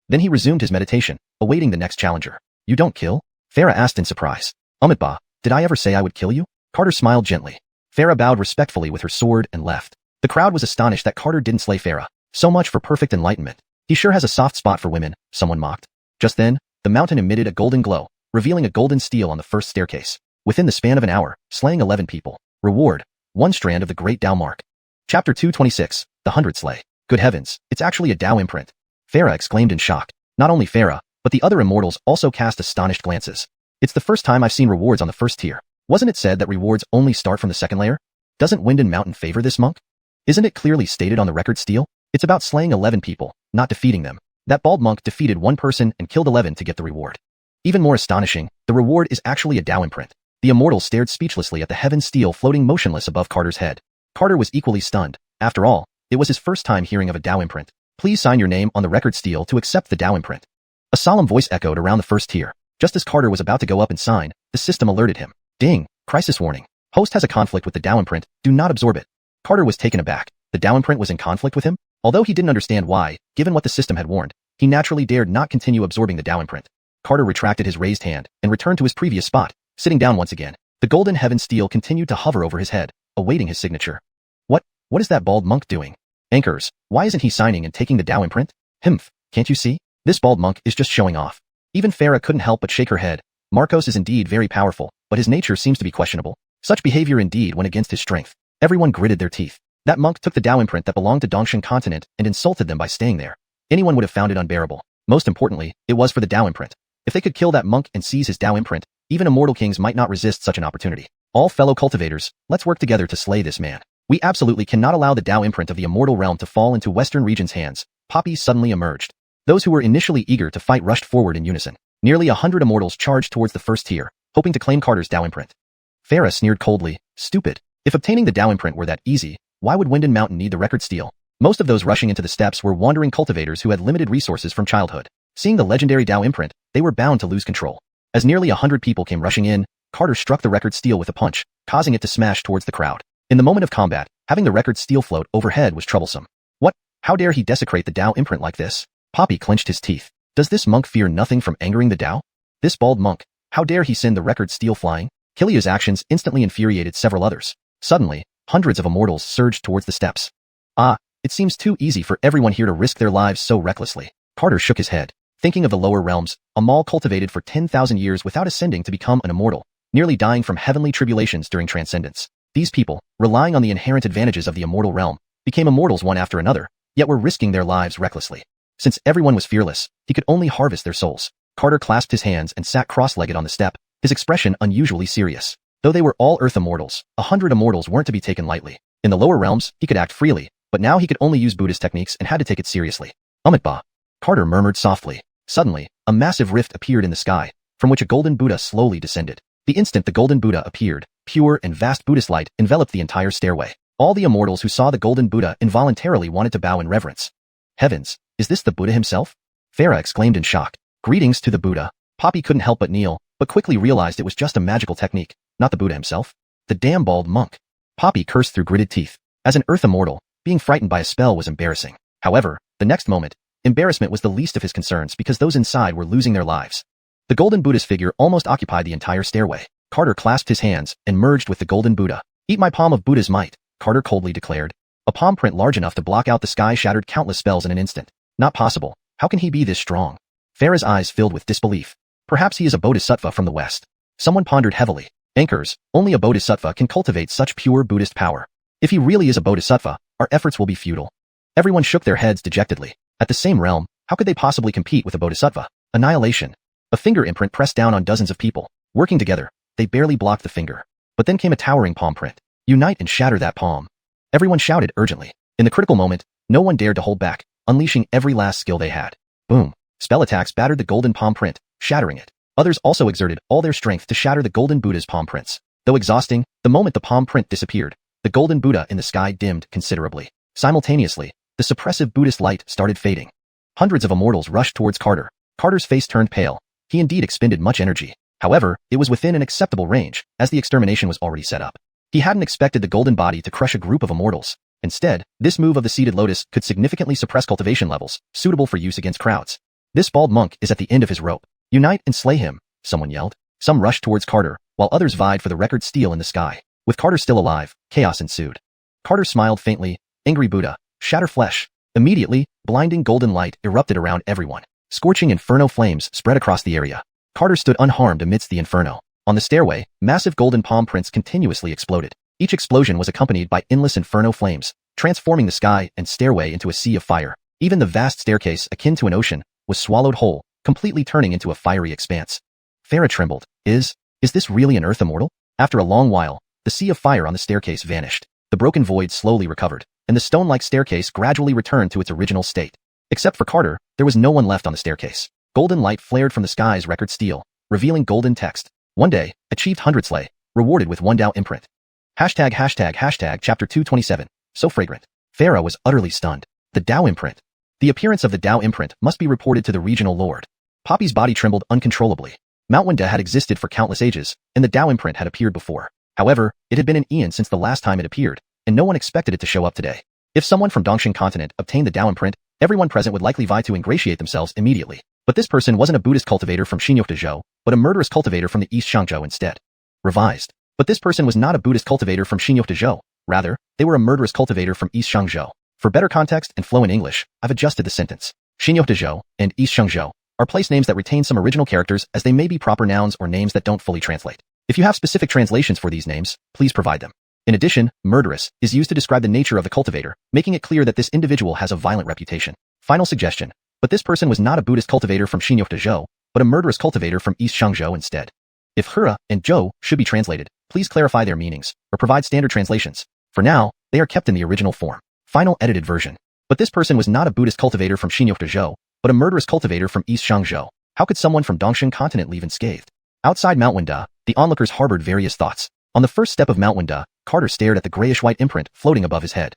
Then he resumed his meditation, awaiting the next challenger. You don't kill? Farah asked in surprise. Umitba, did I ever say I would kill you? Carter smiled gently. Farah bowed respectfully with her sword and left. The crowd was astonished that Carter didn't slay Farah. So much for perfect enlightenment. He sure has a soft spot for women, someone mocked. Just then, the mountain emitted a golden glow, revealing a golden stele on the first staircase. Within the span of an hour, slaying 11 people. Reward, 1 strand of the Great Tao Mark. Chapter 226, The 100 Slay. Good heavens, it's actually a Tao imprint. Farah exclaimed in shock. Not only Farah, but the other immortals also cast astonished glances. It's the first time I've seen rewards on the first tier. Wasn't it said that rewards only start from the second layer? Doesn't Winden Mountain favor this monk? Isn't it clearly stated on the record stele? It's about slaying 11 people, not defeating them. That bald monk defeated 1 person and killed 11 to get the reward. Even more astonishing, the reward is actually a Tao imprint. The immortal stared speechlessly at the heaven stele floating motionless above Carter's head. Carter was equally stunned. After all, it was his first time hearing of a Tao imprint. Please sign your name on the record stele to accept the Tao imprint. A solemn voice echoed around the first tier. Just as Carter was about to go up and sign, the system alerted him. Ding, crisis warning. Host has a conflict with the Tao imprint, do not absorb it. Carter was taken aback. The Tao imprint was in conflict with him? Although he didn't understand why, given what the system had warned, he naturally dared not continue absorbing the Tao imprint. Carter retracted his raised hand and returned to his previous spot, sitting down once again. The golden heaven steel continued to hover over his head, awaiting his signature. What is that bald monk doing? Anchors, why isn't he signing and taking the Tao imprint? Himph, can't you see? This bald monk is just showing off. Even Farah couldn't help but shake her head. Marcos is indeed very powerful, but his nature seems to be questionable. Such behavior indeed went against his strength. Everyone gritted their teeth. That monk took the Tao imprint that belonged to Dongshan continent and insulted them by staying there. Anyone would have found it unbearable. Most importantly, it was for the Tao imprint. If they could kill that monk and seize his Tao imprint, even immortal kings might not resist such an opportunity. All fellow cultivators, let's work together to slay this man. We absolutely cannot allow the Tao imprint of the immortal realm to fall into Western region's hands. Poppy suddenly emerged. Those who were initially eager to fight rushed forward in unison. Nearly 100 immortals charged towards the first tier, hoping to claim Carter's Tao imprint. Farah sneered coldly, stupid. If obtaining the Tao imprint were that easy, why would Winden Mountain need the record steel? Most of those rushing into the steppes were wandering cultivators who had limited resources from childhood. Seeing the legendary Tao imprint, they were bound to lose control. As nearly 100 people came rushing in, Carter struck the record steel with a punch, causing it to smash towards the crowd. In the moment of combat, having the record steel float overhead was troublesome. What? How dare he desecrate the Tao imprint like this? Poppy clenched his teeth. Does this monk fear nothing from angering the Tao? This bald monk, how dare he send the record steel flying? Kilia's actions instantly infuriated several others. Suddenly, hundreds of immortals surged towards the steps. It seems too easy for everyone here to risk their lives so recklessly. Carter shook his head, thinking of the lower realms, a mall cultivated for 10,000 years without ascending to become an immortal, nearly dying from heavenly tribulations during transcendence. These people, relying on the inherent advantages of the immortal realm, became immortals one after another, yet were risking their lives recklessly. Since everyone was fearless, he could only harvest their souls. Carter clasped his hands and sat cross-legged on the step, his expression unusually serious. Though they were all Earth immortals, 100 immortals weren't to be taken lightly. In the lower realms, he could act freely, but now he could only use Buddhist techniques and had to take it seriously. Amitba. Carter murmured softly. Suddenly, a massive rift appeared in the sky, from which a golden Buddha slowly descended. The instant the golden Buddha appeared, pure and vast Buddhist light enveloped the entire stairway. All the immortals who saw the golden Buddha involuntarily wanted to bow in reverence. Heavens, is this the Buddha himself? Farah exclaimed in shock. Greetings to the Buddha. Poppy couldn't help but kneel, but quickly realized it was just a magical technique, not the Buddha himself. The damn bald monk. Poppy cursed through gritted teeth. As an earth immortal, being frightened by a spell was embarrassing. However, the next moment, embarrassment was the least of his concerns because those inside were losing their lives. The golden Buddha's figure almost occupied the entire stairway. Carter clasped his hands and merged with the golden Buddha. Eat my palm of Buddha's might, Carter coldly declared. A palm print large enough to block out the sky shattered countless spells in an instant. Not possible. How can he be this strong? Farah's eyes filled with disbelief. Perhaps he is a bodhisattva from the west. Someone pondered heavily. Anchors, only a bodhisattva can cultivate such pure Buddhist power. If he really is a bodhisattva, our efforts will be futile. Everyone shook their heads dejectedly. At the same realm, how could they possibly compete with a bodhisattva? Annihilation. A finger imprint pressed down on dozens of people. Working together, they barely blocked the finger. But then came a towering palm print. Unite and shatter that palm. Everyone shouted urgently. In the critical moment, no one dared to hold back, unleashing every last skill they had. Boom. Spell attacks battered the golden palm print, shattering it. Others also exerted all their strength to shatter the golden Buddha's palm prints. Though exhausting, the moment the palm print disappeared, the golden Buddha in the sky dimmed considerably. Simultaneously, the suppressive Buddhist light started fading. Hundreds of immortals rushed towards Carter. Carter's face turned pale. He indeed expended much energy. However, it was within an acceptable range, as the extermination was already set up. He hadn't expected the golden body to crush a group of immortals. Instead, this move of the seated lotus could significantly suppress cultivation levels, suitable for use against crowds. This bald monk is at the end of his rope. Unite and slay him, someone yelled. Some rushed towards Carter, while others vied for the record steel in the sky. With Carter still alive, chaos ensued. Carter smiled faintly. Angry Buddha, shatter flesh. Immediately, blinding golden light erupted around everyone. Scorching inferno flames spread across the area. Carter stood unharmed amidst the inferno. On the stairway, massive golden palm prints continuously exploded. Each explosion was accompanied by endless inferno flames, transforming the sky and stairway into a sea of fire. Even the vast staircase, akin to an ocean, was swallowed whole, completely turning into a fiery expanse. Farah trembled. Is this really an earth immortal? After a long while, the sea of fire on the staircase vanished. The broken void slowly recovered, and the stone-like staircase gradually returned to its original state. Except for Carter, there was no one left on the staircase. Golden light flared from the sky's record steel, revealing golden text. One day, achieved 100 slay, rewarded with 1 Tao imprint. Hashtag chapter 227, so fragrant. Farah was utterly stunned. The Tao imprint. The appearance of the Tao imprint must be reported to the regional lord. Poppy's body trembled uncontrollably. Mount Wenda had existed for countless ages, and the Tao imprint had appeared before. However, it had been an eon since the last time it appeared, and no one expected it to show up today. If someone from Dongshan continent obtained the Tao imprint, Everyone present would likely vie to ingratiate themselves immediately. But this person wasn't a Buddhist cultivator from Xianxia, but a murderous cultivator from the East Xianxia instead. Revised. But this person was not a Buddhist cultivator from Xianxia. Rather, they were a murderous cultivator from East Xianxia. For better context and flow in English, I've adjusted the sentence. Xianxia and East Xianxia are place names that retain some original characters, as they may be proper nouns or names that don't fully translate. If you have specific translations for these names, please provide them. In addition, murderous is used to describe the nature of the cultivator, making it clear that this individual has a violent reputation. Final suggestion. But this person was not a Buddhist cultivator from Xianxia, but a murderous cultivator from East Xianxia instead. If Hura and Zhou should be translated, please clarify their meanings, or provide standard translations. For now, they are kept in the original form. Final edited version. But this person was not a Buddhist cultivator from Xianxia, but a murderous cultivator from East Xianxia. How could someone from Dongshan continent leave unscathed? Outside Mount Wenda, the onlookers harbored various thoughts. On the first step of Mount Wenda, Carter stared at the grayish-white imprint floating above his head.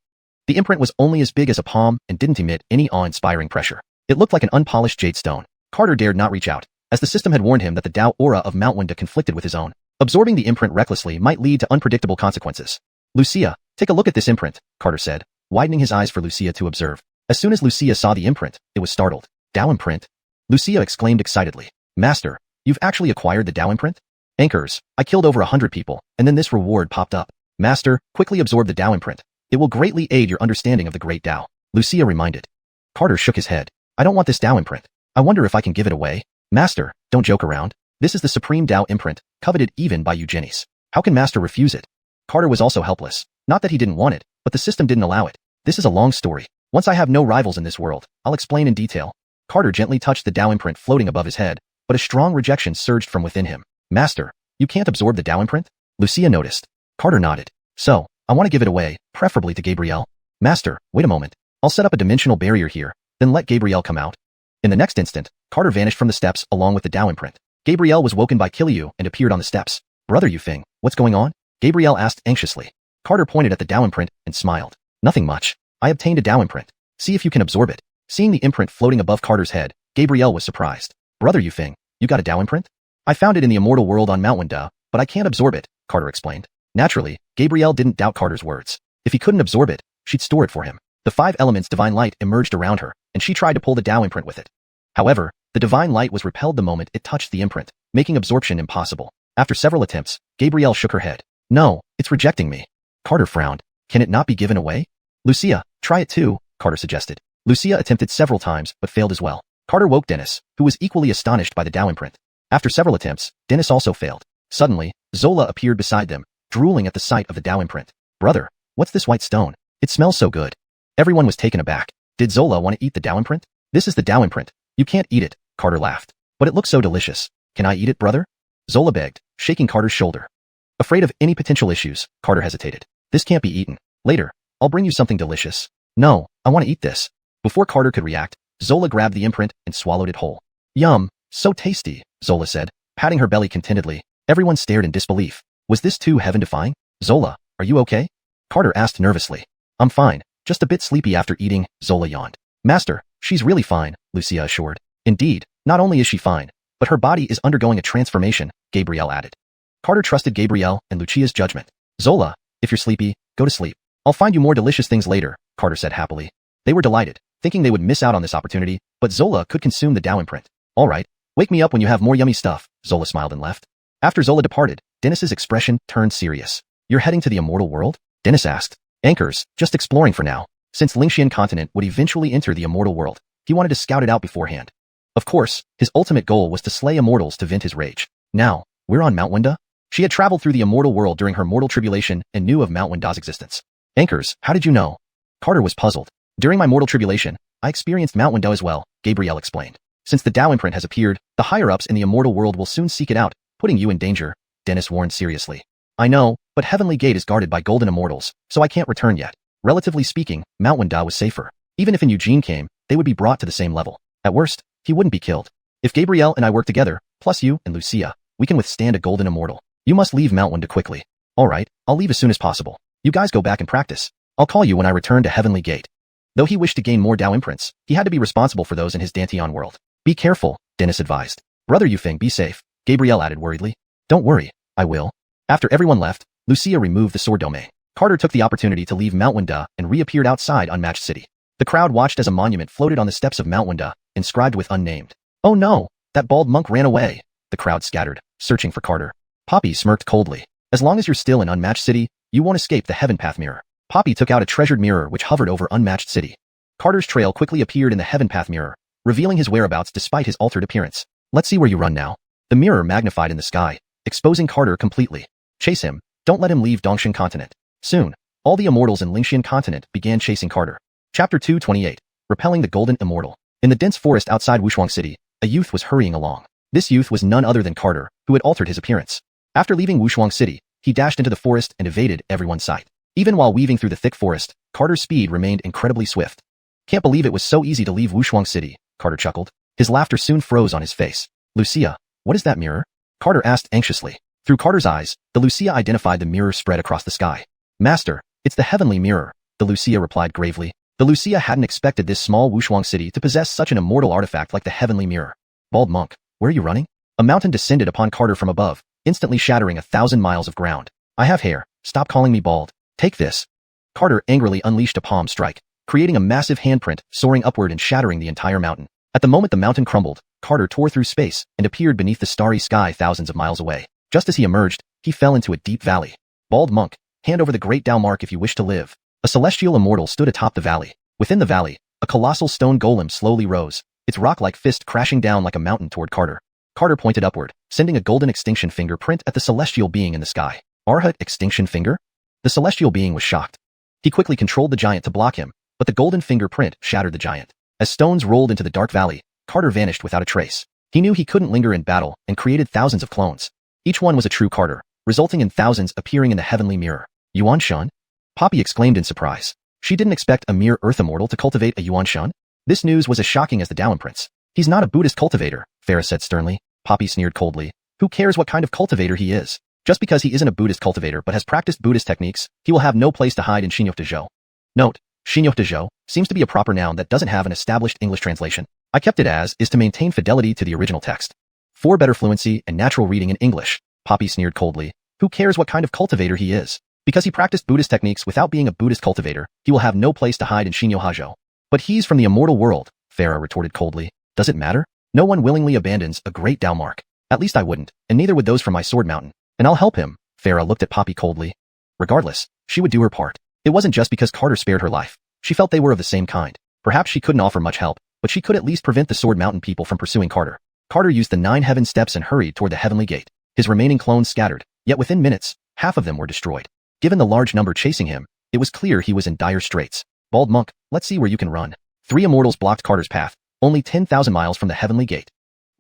The imprint was only as big as a palm and didn't emit any awe-inspiring pressure. It looked like an unpolished jade stone. Carter dared not reach out, as the system had warned him that the Tao aura of Mount Wenda conflicted with his own. Absorbing the imprint recklessly might lead to unpredictable consequences. Lucia, take a look at this imprint, Carter said, widening his eyes for Lucia to observe. As soon as Lucia saw the imprint, it was startled. Tao imprint? Lucia exclaimed excitedly. Master, you've actually acquired the Tao imprint? Anchors, I killed over 100 people, and then this reward popped up. Master, quickly absorb the Tao imprint. It will greatly aid your understanding of the great Tao. Lucia reminded. Carter shook his head. I don't want this Tao imprint. I wonder if I can give it away. Master, don't joke around. This is the supreme Tao imprint, coveted even by Eugenics. How can Master refuse it? Carter was also helpless. Not that he didn't want it, but the system didn't allow it. This is a long story. Once I have no rivals in this world, I'll explain in detail. Carter gently touched the Tao imprint floating above his head, but a strong rejection surged from within him. Master, you can't absorb the Tao imprint? Lucia noticed. Carter nodded. So, I want to give it away, preferably to Gabrielle. Master, wait a moment. I'll set up a dimensional barrier here, then let Gabrielle come out. In the next instant, Carter vanished from the steps along with the Tao imprint. Gabrielle was woken by Kiliu and appeared on the steps. Brother Yufeng, what's going on? Gabrielle asked anxiously. Carter pointed at the Tao imprint and smiled. Nothing much. I obtained a Tao imprint. See if you can absorb it. Seeing the imprint floating above Carter's head, Gabrielle was surprised. Brother Yufeng, you got a Tao imprint? I found it in the immortal world on Mount Wenda, but I can't absorb it, Carter explained. Naturally, Gabrielle didn't doubt Carter's words. If he couldn't absorb it, she'd store it for him. The 5 elements divine light emerged around her, and she tried to pull the Tao imprint with it. However, the divine light was repelled the moment it touched the imprint, making absorption impossible. After several attempts, Gabrielle shook her head. No, it's rejecting me. Carter frowned. Can it not be given away? Lucia, try it too, Carter suggested. Lucia attempted several times, but failed as well. Carter woke Dennis, who was equally astonished by the Tao imprint. After several attempts, Dennis also failed. Suddenly, Zola appeared beside them, drooling at the sight of the Tao imprint. Brother, what's this white stone? It smells so good. Everyone was taken aback. Did Zola want to eat the Tao imprint? This is the Tao imprint. You can't eat it, Carter laughed. But it looks so delicious. Can I eat it, brother? Zola begged, shaking Carter's shoulder. Afraid of any potential issues, Carter hesitated. This can't be eaten. Later, I'll bring you something delicious. No, I want to eat this. Before Carter could react, Zola grabbed the imprint and swallowed it whole. Yum, so tasty, Zola said, patting her belly contentedly. Everyone stared in disbelief. Was this too heaven-defying? Zola, are you okay? Carter asked nervously. I'm fine, just a bit sleepy after eating, Zola yawned. Master, she's really fine, Lucia assured. Indeed, not only is she fine, but her body is undergoing a transformation, Gabrielle added. Carter trusted Gabrielle and Lucia's judgment. Zola, if you're sleepy, go to sleep. I'll find you more delicious things later, Carter said happily. They were delighted, thinking they would miss out on this opportunity, but Zola could consume the Tao imprint. All right, wake me up when you have more yummy stuff, Zola smiled and left. After Zola departed, Dennis's expression turned serious. You're heading to the immortal world? Dennis asked. Anchors, just exploring for now. Since Lingshan continent would eventually enter the immortal world, he wanted to scout it out beforehand. Of course, his ultimate goal was to slay immortals to vent his rage. Now, we're on Mount Wenda? She had traveled through the immortal world during her mortal tribulation and knew of Mount Wenda's existence. Anchors, how did you know? Carter was puzzled. During my mortal tribulation, I experienced Mount Wenda as well, Gabrielle explained. Since the Tao imprint has appeared, the higher-ups in the immortal world will soon seek it out, putting you in danger, Dennis warned seriously. I know, but Heavenly Gate is guarded by golden immortals, so I can't return yet. Relatively speaking, Mount Wenda was safer. Even if Eugene came, they would be brought to the same level. At worst, he wouldn't be killed. If Gabrielle and I work together, plus you and Lucia, we can withstand a golden immortal. You must leave Mount Wenda quickly. All right, I'll leave as soon as possible. You guys go back and practice. I'll call you when I return to Heavenly Gate. Though he wished to gain more Tao imprints, he had to be responsible for those in his Dantian world. Be careful, Dennis advised. Brother Yufeng, be safe, Gabrielle added worriedly. Don't worry, I will. After everyone left, Lucia removed the sword domain. Carter took the opportunity to leave Mount Wenda and reappeared outside Unmatched City. The crowd watched as a monument floated on the steps of Mount Wunda, inscribed with unnamed. Oh no, that bald monk ran away. The crowd scattered, searching for Carter. Poppy smirked coldly. As long as you're still in Unmatched City, you won't escape the Heaven Path mirror. Poppy took out a treasured mirror which hovered over Unmatched City. Carter's trail quickly appeared in the Heaven Path mirror, revealing his whereabouts despite his altered appearance. Let's see where you run now. The mirror magnified in the sky, exposing Carter completely. Chase him. Don't let him leave Dongshan continent. Soon, all the immortals in Lingxian continent began chasing Carter. Chapter 228. Repelling the Golden Immortal. In the dense forest outside Wuxia City, a youth was hurrying along. This youth was none other than Carter, who had altered his appearance. After leaving Wuxia City, he dashed into the forest and evaded everyone's sight. Even while weaving through the thick forest, Carter's speed remained incredibly swift. Can't believe it was so easy to leave Wuxia City, Carter chuckled. His laughter soon froze on his face. Lucia, what is that mirror? Carter asked anxiously. Through Carter's eyes, the Lucia identified the mirror spread across the sky. Master, it's the heavenly mirror, the Lucia replied gravely. The Lucia hadn't expected this small Wuxia City to possess such an immortal artifact like the heavenly mirror. Bald monk, where are you running? A mountain descended upon Carter from above, instantly shattering 1,000 miles of ground. I have hair, stop calling me bald. Take this. Carter angrily unleashed a palm strike, creating a massive handprint, soaring upward and shattering the entire mountain. At the moment the mountain crumbled, Carter tore through space and appeared beneath the starry sky thousands of miles away. Just as he emerged, he fell into a deep valley. Bald monk, hand over the great Tao mark if you wish to live. A celestial immortal stood atop the valley. Within the valley, a colossal stone golem slowly rose, its rock-like fist crashing down like a mountain toward Carter. Carter pointed upward, sending a golden extinction finger print at the celestial being in the sky. Arhat extinction finger? The celestial being was shocked. He quickly controlled the giant to block him, but the golden finger print shattered the giant. As stones rolled into the dark valley, Carter vanished without a trace. He knew he couldn't linger in battle and created thousands of clones. Each one was a true Carter, resulting in thousands appearing in the heavenly mirror. Yuanshan? Poppy exclaimed in surprise. She didn't expect a mere earth immortal to cultivate a Yuanshan. This news was as shocking as the Dao Prince. He's not a Buddhist cultivator, Farah said sternly. Poppy sneered coldly. Who cares what kind of cultivator he is? Just because he isn't a Buddhist cultivator but has practiced Buddhist techniques, he will have no place to hide in Xianxia. Note, Xianxia seems to be a proper noun that doesn't have an established English translation. I kept it as is to maintain fidelity to the original text. For better fluency and natural reading in English, Poppy sneered coldly. Who cares what kind of cultivator he is? Because he practiced Buddhist techniques without being a Buddhist cultivator, he will have no place to hide in Xianxia. But he's from the immortal world, Farah retorted coldly. Does it matter? No one willingly abandons a great Dao mark. At least I wouldn't, and neither would those from my sword mountain. And I'll help him. Farah looked at Poppy coldly. Regardless, she would do her part. It wasn't just because Carter spared her life. She felt they were of the same kind. Perhaps she couldn't offer much help, but she could at least prevent the Sword Mountain people from pursuing Carter. Carter used the 9 heaven steps and hurried toward the heavenly gate. His remaining clones scattered, yet within minutes, half of them were destroyed. Given the large number chasing him, it was clear he was in dire straits. Bald monk, let's see where you can run. 3 immortals blocked Carter's path, only 10,000 miles from the heavenly gate.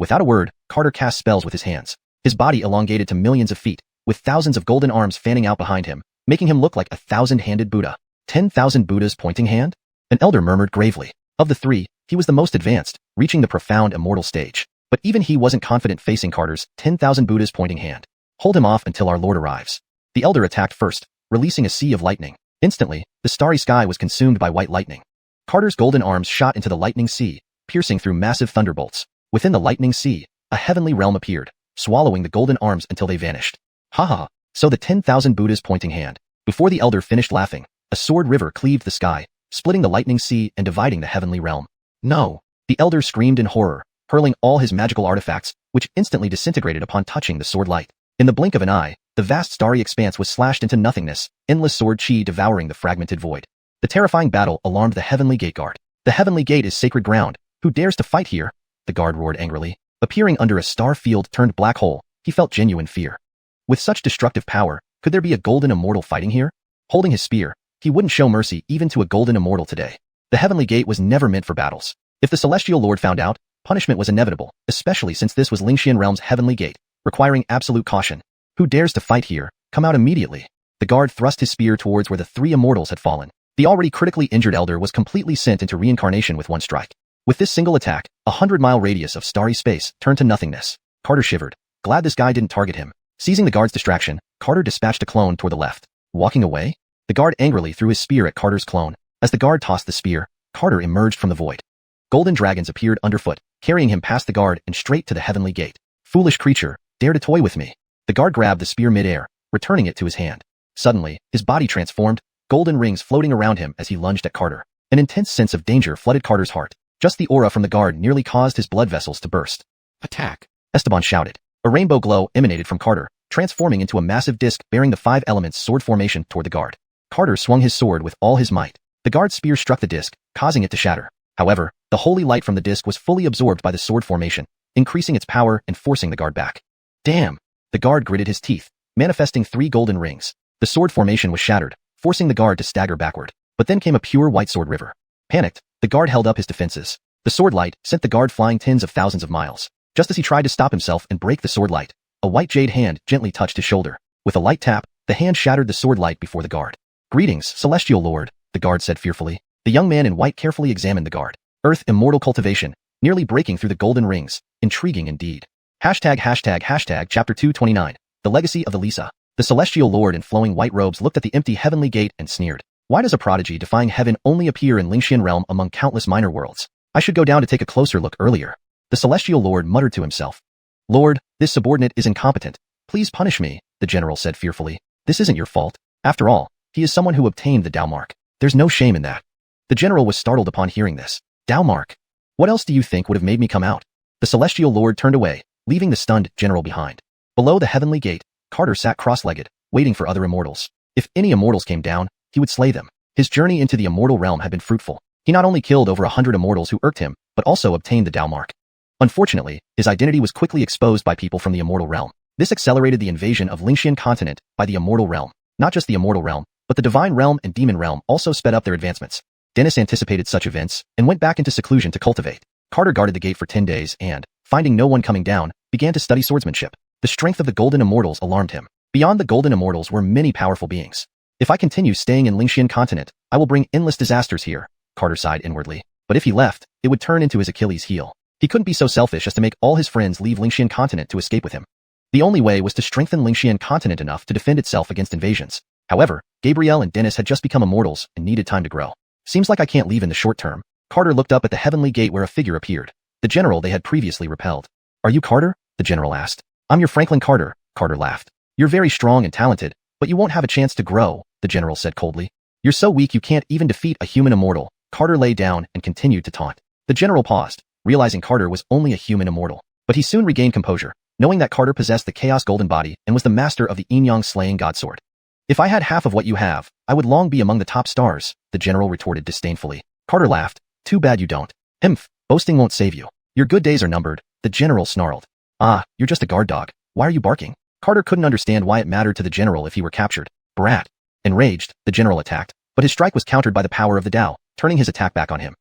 Without a word, Carter cast spells with his hands. His body elongated to millions of feet, with thousands of golden arms fanning out behind him, making him look like a 1,000-handed Buddha. 10,000 Buddhas pointing hand? An elder murmured gravely. Of the 3, he was the most advanced, reaching the profound immortal stage. But even he wasn't confident facing Carter's 10,000 Buddhas pointing hand. Hold him off until our Lord arrives. The elder attacked first, releasing a sea of lightning. Instantly, the starry sky was consumed by white lightning. Carter's golden arms shot into the lightning sea, piercing through massive thunderbolts. Within the lightning sea, a heavenly realm appeared, swallowing the golden arms until they vanished. Haha, so the 10,000 Buddhas pointing hand. Before the elder finished laughing, a sword river cleaved the sky, splitting the lightning sea and dividing the heavenly realm. No! The elder screamed in horror, hurling all his magical artifacts, which instantly disintegrated upon touching the sword light. In the blink of an eye, the vast starry expanse was slashed into nothingness, endless sword chi devouring the fragmented void. The terrifying battle alarmed the heavenly gate guard. The heavenly gate is sacred ground. Who dares to fight here? The guard roared angrily. Appearing under a star-field turned black hole, he felt genuine fear. With such destructive power, could there be a golden immortal fighting here? Holding his spear, he wouldn't show mercy even to a golden immortal today. The heavenly gate was never meant for battles. If the celestial lord found out, punishment was inevitable, especially since this was Lingxian realm's heavenly gate, requiring absolute caution. Who dares to fight here? Come out immediately. The guard thrust his spear towards where the 3 immortals had fallen. The already critically injured elder was completely sent into reincarnation with one strike. With this single attack, 100-mile radius of starry space turned to nothingness. Carter shivered, glad this guy didn't target him. Seizing the guard's distraction, Carter dispatched a clone toward the left. Walking away, the guard angrily threw his spear at Carter's clone. As the guard tossed the spear, Carter emerged from the void. Golden dragons appeared underfoot, carrying him past the guard and straight to the heavenly gate. Foolish creature, dare to toy with me. The guard grabbed the spear mid-air, returning it to his hand. Suddenly, his body transformed, golden rings floating around him as he lunged at Carter. An intense sense of danger flooded Carter's heart. Just the aura from the guard nearly caused his blood vessels to burst. Attack! Esteban shouted. A rainbow glow emanated from Carter, transforming into a massive disc bearing the 5 elements sword formation toward the guard. Carter swung his sword with all his might. The guard's spear struck the disc, causing it to shatter. However, the holy light from the disc was fully absorbed by the sword formation, increasing its power and forcing the guard back. Damn! The guard gritted his teeth, manifesting 3 golden rings. The sword formation was shattered, forcing the guard to stagger backward. But then came a pure white sword river. Panicked, the guard held up his defenses. The sword light sent the guard flying tens of thousands of miles. Just as he tried to stop himself and break the sword light, a white jade hand gently touched his shoulder. With a light tap, the hand shattered the sword light before the guard. Greetings, Celestial Lord, the guard said fearfully. The young man in white carefully examined the guard. Earth Immortal Cultivation, nearly breaking through the golden rings. Intriguing indeed. Hashtag chapter 229. The Legacy of the Lisa. The Celestial Lord in flowing white robes looked at the empty heavenly gate and sneered. Why does a prodigy defying heaven only appear in Xianxia realm among countless minor worlds? I should go down to take a closer look earlier. The Celestial Lord muttered to himself. Lord, this subordinate is incompetent. Please punish me, the general said fearfully. This isn't your fault. After all, he is someone who obtained the Dao mark. There's no shame in that. The general was startled upon hearing this. Dao mark? What else do you think would have made me come out? The Celestial Lord turned away, leaving the stunned general behind. Below the heavenly gate, Carter sat cross-legged, waiting for other immortals. If any immortals came down, he would slay them. His journey into the immortal realm had been fruitful. He not only killed over 100 immortals who irked him, but also obtained the Dao mark. Unfortunately, his identity was quickly exposed by people from the immortal realm. This accelerated the invasion of Xianxia continent by the immortal realm. Not just the immortal realm, but the divine realm and demon realm also sped up their advancements. Dennis anticipated such events and went back into seclusion to cultivate. Carter guarded the gate for 10 days and, finding no one coming down, began to study swordsmanship. The strength of the golden immortals alarmed him. Beyond the golden immortals were many powerful beings. If I continue staying in Xianxia continent, I will bring endless disasters here, Carter sighed inwardly. But if he left, it would turn into his Achilles heel. He couldn't be so selfish as to make all his friends leave Xianxia continent to escape with him. The only way was to strengthen Xianxia continent enough to defend itself against invasions. However, Gabriel and Dennis had just become immortals and needed time to grow. Seems like I can't leave in the short term. Carter looked up at the heavenly gate where a figure appeared. The general they had previously repelled. Are you Carter? The general asked. I'm your Franklin Carter, Carter laughed. You're very strong and talented, but you won't have a chance to grow, the general said coldly. You're so weak you can't even defeat a human immortal. Carter lay down and continued to taunt. The general paused, realizing Carter was only a human immortal. But he soon regained composure, knowing that Carter possessed the Chaos Golden Body and was the master of the Yin-Yang Slaying God Sword. If I had half of what you have, I would long be among the top stars, the general retorted disdainfully. Carter laughed. Too bad you don't. Boasting won't save you. Your good days are numbered, the general snarled. Ah, you're just a guard dog. Why are you barking? Carter couldn't understand why it mattered to the general if he were captured. Brat. Enraged, the general attacked, but his strike was countered by the power of the Dao, turning his attack back on him.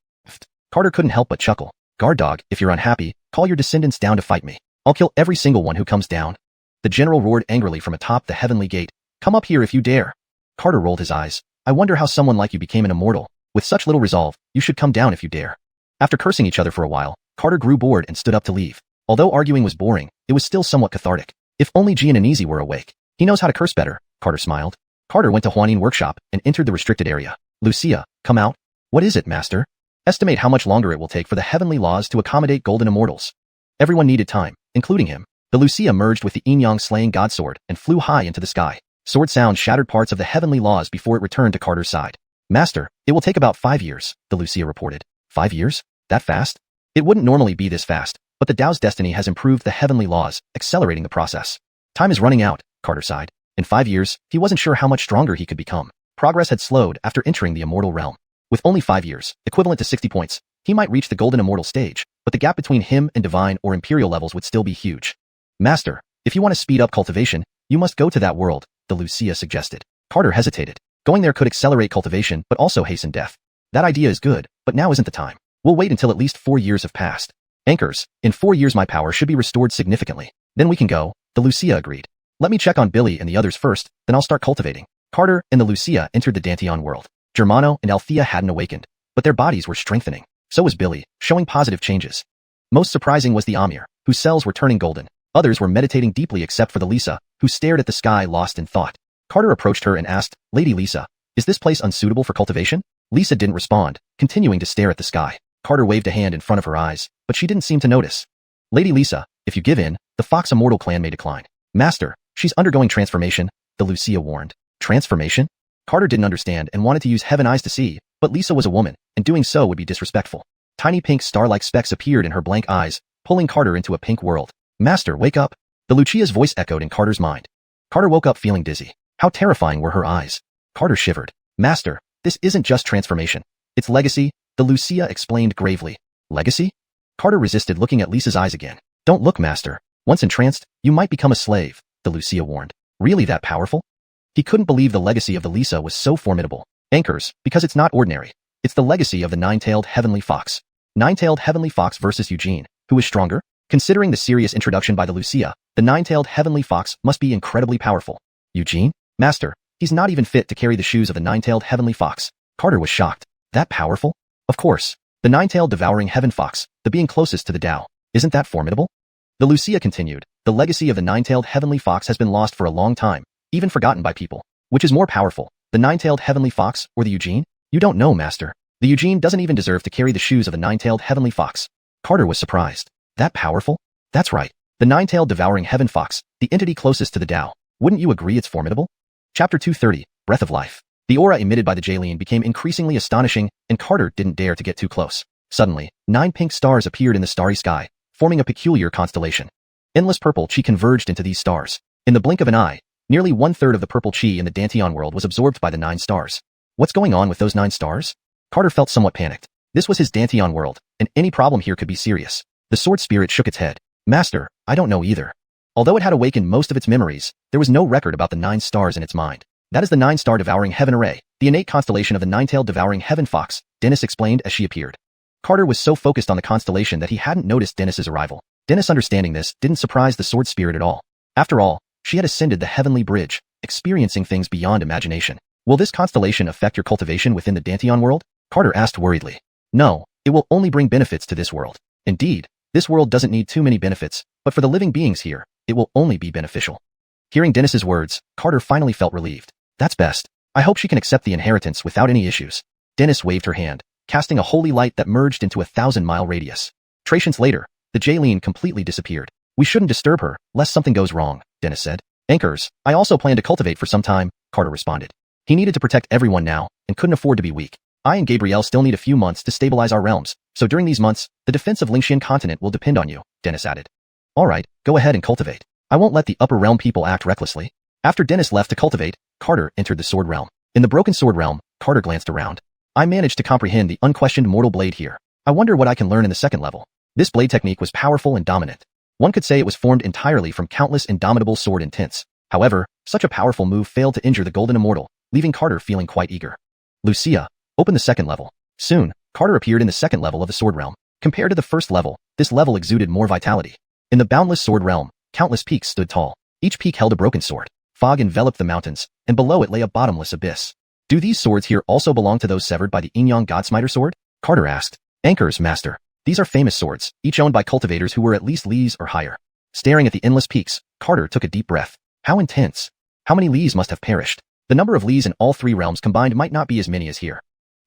Carter couldn't help but chuckle. Guard dog, if you're unhappy, call your descendants down to fight me. I'll kill every single one who comes down. The general roared angrily from atop the heavenly gate. Come up here if you dare. Carter rolled his eyes. I wonder how someone like you became an immortal. With such little resolve, you should come down if you dare. After cursing each other for a while, Carter grew bored and stood up to leave. Although arguing was boring, it was still somewhat cathartic. If only Gian and Easy were awake. He knows how to curse better, Carter smiled. Carter went to Huanin workshop and entered the restricted area. Wuxia, come out. What is it, master? Estimate how much longer it will take for the heavenly laws to accommodate golden immortals. Everyone needed time, including him. The Wuxia merged with the Yin-Yang Slaying God Sword and flew high into the sky. Sword sound shattered parts of the heavenly laws before it returned to Carter's side. Master, it will take about 5 years, the Wuxia reported. 5 years? That fast? It wouldn't normally be this fast, but the Dao's destiny has improved the heavenly laws, accelerating the process. Time is running out, Carter sighed. In 5 years, he wasn't sure how much stronger he could become. Progress had slowed after entering the immortal realm. With only 5 years, equivalent to 60 points, he might reach the golden immortal stage, but the gap between him and divine or imperial levels would still be huge. Master, if you want to speed up cultivation, you must go to that world, the Wuxia suggested. Carter hesitated. Going there could accelerate cultivation but also hasten death. That idea is good, but now isn't the time. We'll wait until at least 4 years have passed. Anchors, in 4 years my power should be restored significantly. Then we can go, the Wuxia agreed. Let me check on Billy and the others first, then I'll start cultivating. Carter and the Wuxia entered the Danteon world. Germano and Althea hadn't awakened, but their bodies were strengthening. So was Billy, showing positive changes. Most surprising was the Amir, whose cells were turning golden. Others were meditating deeply except for the Lisa, who stared at the sky lost in thought. Carter approached her and asked, Lady Lisa, is this place unsuitable for cultivation? Lisa didn't respond, continuing to stare at the sky. Carter waved a hand in front of her eyes, but she didn't seem to notice. Lady Lisa, if you give in, the Fox Immortal clan may decline. Master, she's undergoing transformation, the Wuxia warned. Transformation? Carter didn't understand and wanted to use heaven eyes to see, But Lisa was a woman, and doing so would be disrespectful. Tiny pink star-like specks appeared in her blank eyes, pulling Carter into a pink world. Master, wake up! The Lucia's voice echoed in Carter's mind. Carter woke up feeling dizzy. How terrifying were her eyes. Carter shivered. Master, this isn't just transformation. It's legacy, the Lucia explained gravely. Legacy? Carter resisted looking at Lisa's eyes again. Don't look, Master. Once entranced, you might become a slave, the Lucia warned. Really that powerful? He couldn't believe the legacy of the Lisa was so formidable. Anchors, because it's not ordinary. It's the legacy of the nine-tailed heavenly fox. Nine-tailed heavenly fox versus Eugene. Who is stronger? Considering the serious introduction by the Lucia, the nine-tailed heavenly fox must be incredibly powerful. Eugene? Master, he's not even fit to carry the shoes of the nine-tailed heavenly fox. Carter was shocked. That powerful? Of course. The nine-tailed devouring heaven fox, the being closest to the Tao. Isn't that formidable? The Lucia continued. The legacy of the nine-tailed heavenly fox has been lost for a long time, even forgotten by people. Which is more powerful, the nine-tailed heavenly fox or the Eugene? You don't know, Master. The Eugene doesn't even deserve to carry the shoes of the nine-tailed heavenly fox. Carter was surprised. That powerful? That's right. The nine-tailed devouring heaven fox, the entity closest to the Tao. Wouldn't you agree it's formidable? Chapter 230, Breath of Life. The aura emitted by the Jaylene became increasingly astonishing, and Carter didn't dare to get too close. Suddenly, 9 pink stars appeared in the starry sky, forming a peculiar constellation. Endless purple chi converged into these stars. In the blink of an eye, nearly 1/3 of the purple chi in the Danteon world was absorbed by the 9 stars. What's going on with those 9 stars? Carter felt somewhat panicked. This was his Danteon world, and any problem here could be serious. The sword spirit shook its head. Master, I don't know either. Although it had awakened most of its memories, there was no record about the 9 stars in its mind. That is the 9-star devouring heaven array, the innate constellation of the 9-tailed devouring heaven fox, Dennis explained as she appeared. Carter was so focused on the constellation that he hadn't noticed Dennis's arrival. Dennis, understanding this, didn't surprise the sword spirit at all. After all, she had ascended the heavenly bridge, experiencing things beyond imagination. Will this constellation affect your cultivation within the Danteon world? Carter asked worriedly. No, it will only bring benefits to this world. Indeed, this world doesn't need too many benefits, but for the living beings here, it will only be beneficial. Hearing Dennis's words, Carter finally felt relieved. That's best. I hope she can accept the inheritance without any issues. Dennis waved her hand, casting a holy light that merged into a 1,000-mile radius. Trations later, the Jaylene completely disappeared. We shouldn't disturb her, lest something goes wrong, Dennis said. Anchors, I also plan to cultivate for some time, Carter responded. He needed to protect everyone now, and couldn't afford to be weak. I and Gabrielle still need a few months to stabilize our realms, so during these months, the defense of Lingshan continent will depend on you, Dennis added. Alright, go ahead and cultivate. I won't let the upper realm people act recklessly. After Dennis left to cultivate, Carter entered the sword realm. In the broken sword realm, Carter glanced around. I managed to comprehend the unquestioned mortal blade here. I wonder what I can learn in the second level. This blade technique was powerful and dominant. One could say it was formed entirely from countless indomitable sword intents. However, such a powerful move failed to injure the golden immortal, leaving Carter feeling quite eager. Lucia, open the second level. Soon, Carter appeared in the second level of the sword realm. Compared to the first level, this level exuded more vitality. In the boundless sword realm, countless peaks stood tall. Each peak held a broken sword. Fog enveloped the mountains, and below it lay a bottomless abyss. Do these swords here also belong to those severed by the Yin-Yang Godsmiter sword? Carter asked. Anchors, Master. These are famous swords, each owned by cultivators who were at least Lees or higher. Staring at the endless peaks, Carter took a deep breath. How intense. How many Lees must have perished? The number of Lees in all 3 realms combined might not be as many as here.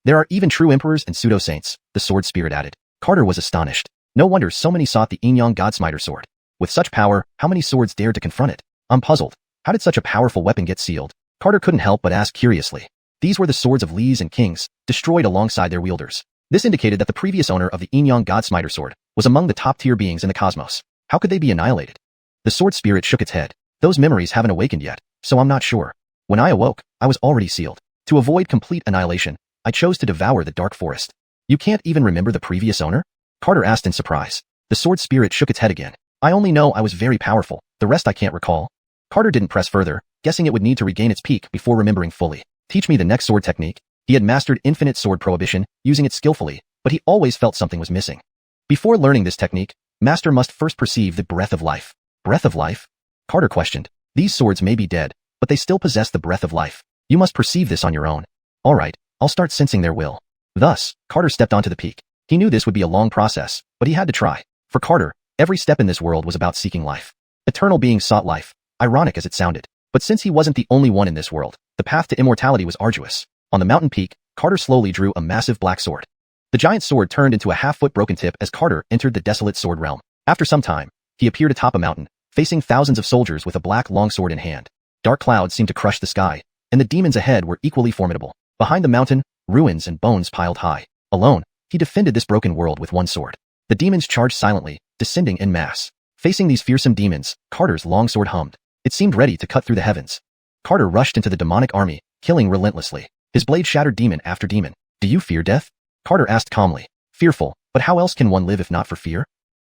There are even true emperors and pseudo-saints, the sword spirit added. Carter was astonished. No wonder so many sought the Yin-Yang Godsmiter sword. With such power, how many swords dared to confront it? I'm puzzled. How did such a powerful weapon get sealed? Carter couldn't help but ask curiously. These were the swords of Lees and kings, destroyed alongside their wielders. This indicated that the previous owner of the Yin-Yang Godsmiter sword was among the top-tier beings in the cosmos. How could they be annihilated? The sword spirit shook its head. Those memories haven't awakened yet, so I'm not sure. When I awoke, I was already sealed. To avoid complete annihilation, I chose to devour the dark forest. You can't even remember the previous owner? Carter asked in surprise. The sword spirit shook its head again. I only know I was very powerful, the rest I can't recall. Carter didn't press further, guessing it would need to regain its peak before remembering fully. Teach me the next sword technique. He had mastered infinite sword prohibition, using it skillfully, but he always felt something was missing. Before learning this technique, Master must first perceive the breath of life. Breath of life? Carter questioned. These swords may be dead, but they still possess the breath of life. You must perceive this on your own. Alright, I'll start sensing their will. Thus, Carter stepped onto the peak. He knew this would be a long process, but he had to try. For Carter, every step in this world was about seeking life. Eternal beings sought life, ironic as it sounded. But since he wasn't the only one in this world, the path to immortality was arduous. On the mountain peak, Carter slowly drew a massive black sword. The giant sword turned into a half-foot broken tip as Carter entered the desolate sword realm. After some time, he appeared atop a mountain, facing thousands of soldiers with a black longsword in hand. Dark clouds seemed to crush the sky, and the demons ahead were equally formidable. Behind the mountain, ruins and bones piled high. Alone, he defended this broken world with one sword. The demons charged silently, descending en masse. Facing these fearsome demons, Carter's longsword hummed. It seemed ready to cut through the heavens. Carter rushed into the demonic army, killing relentlessly. His blade shattered demon after demon. Do you fear death? Carter asked calmly. Fearful, but how else can one live if not for fear?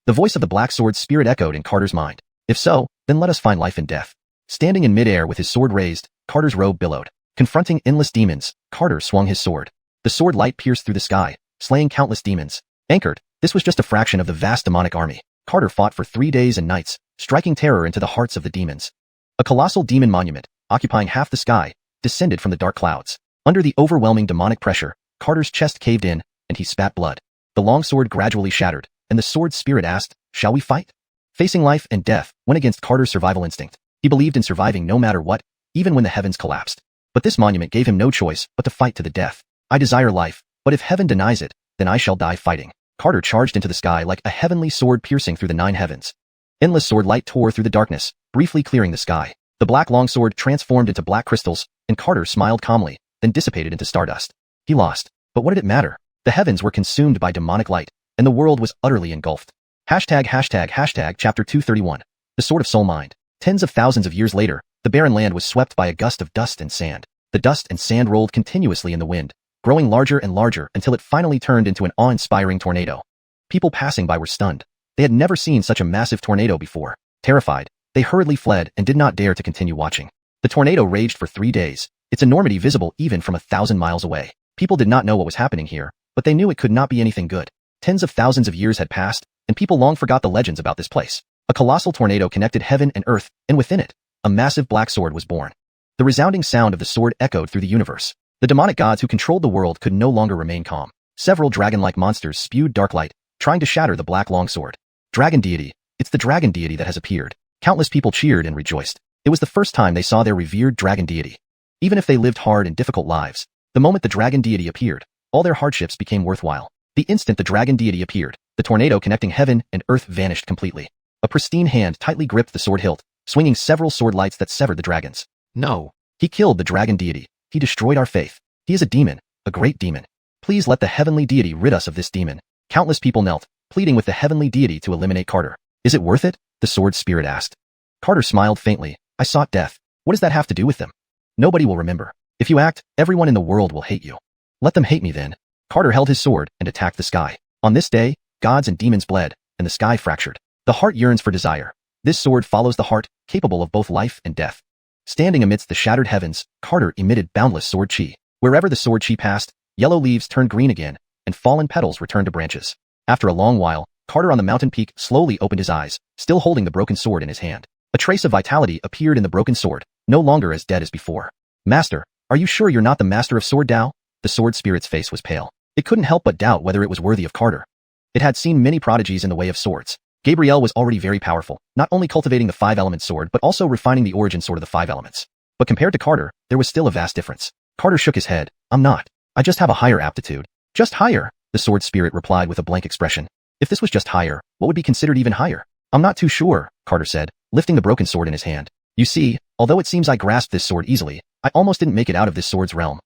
The voice of the black sword spirit echoed in Carter's mind. If so, then let us find life in death. Standing in midair with his sword raised, Carter's robe billowed. Confronting endless demons, Carter swung his sword. The sword light pierced through the sky, slaying countless demons. Anchored, this was just a fraction of the vast demonic army. Carter fought for 3 days and nights, striking terror into the hearts of the demons. A colossal demon monument, occupying half the sky, descended from the dark clouds. Under the overwhelming demonic pressure, Carter's chest caved in, and he spat blood. The longsword gradually shattered, and the sword spirit asked, "Shall we fight?" Facing life and death went against Carter's survival instinct. He believed in surviving no matter what, even when the heavens collapsed. But this monument gave him no choice but to fight to the death. I desire life, but if heaven denies it, then I shall die fighting. Carter charged into the sky like a heavenly sword piercing through the 9 heavens. Endless sword light tore through the darkness, briefly clearing the sky. The black longsword transformed into black crystals, and Carter smiled calmly, then dissipated into stardust. He lost. But what did it matter? The heavens were consumed by demonic light, and the world was utterly engulfed. Chapter 231. The Sword of Soul Mind. Tens of thousands of years later, the barren land was swept by a gust of dust and sand. The dust and sand rolled continuously in the wind, growing larger and larger until it finally turned into an awe-inspiring tornado. People passing by were stunned. They had never seen such a massive tornado before. Terrified, they hurriedly fled and did not dare to continue watching. The tornado raged for 3 days, its enormity visible even from 1,000 miles away. People did not know what was happening here, but they knew it could not be anything good. Tens of thousands of years had passed, and people long forgot the legends about this place. A colossal tornado connected heaven and earth, and within it, a massive black sword was born. The resounding sound of the sword echoed through the universe. The demonic gods who controlled the world could no longer remain calm. Several dragon-like monsters spewed dark light, trying to shatter the black longsword. Dragon deity, it's the dragon deity that has appeared. Countless people cheered and rejoiced. It was the first time they saw their revered dragon deity. Even if they lived hard and difficult lives, the moment the dragon deity appeared, all their hardships became worthwhile. The instant the dragon deity appeared, the tornado connecting heaven and earth vanished completely. A pristine hand tightly gripped the sword hilt, swinging several sword lights that severed the dragons. No. He killed the dragon deity. He destroyed our faith. He is a demon, a great demon. Please let the heavenly deity rid us of this demon. Countless people knelt, pleading with the heavenly deity to eliminate Carter. Is it worth it? The sword spirit asked. Carter smiled faintly. I sought death. What does that have to do with them? Nobody will remember. If you act, everyone in the world will hate you. Let them hate me then. Carter held his sword and attacked the sky. On this day, gods and demons bled, and the sky fractured. The heart yearns for desire. This sword follows the heart, capable of both life and death. Standing amidst the shattered heavens, Carter emitted boundless sword chi. Wherever the sword chi passed, yellow leaves turned green again, and fallen petals returned to branches. After a long while, Carter on the mountain peak slowly opened his eyes, still holding the broken sword in his hand. A trace of vitality appeared in the broken sword, no longer as dead as before. Master, are you sure you're not the master of sword Tao? The sword spirit's face was pale. It couldn't help but doubt whether it was worthy of Carter. It had seen many prodigies in the way of swords. Gabriel was already very powerful, not only cultivating the 5-element sword but also refining the origin sword of the 5 elements. But compared to Carter, there was still a vast difference. Carter shook his head. I'm not. I just have a higher aptitude. Just higher, the sword spirit replied with a blank expression. If this was just higher, what would be considered even higher? I'm not too sure, Carter said, lifting the broken sword in his hand. You see, although it seems I grasped this sword easily, I almost didn't make it out of this sword's realm.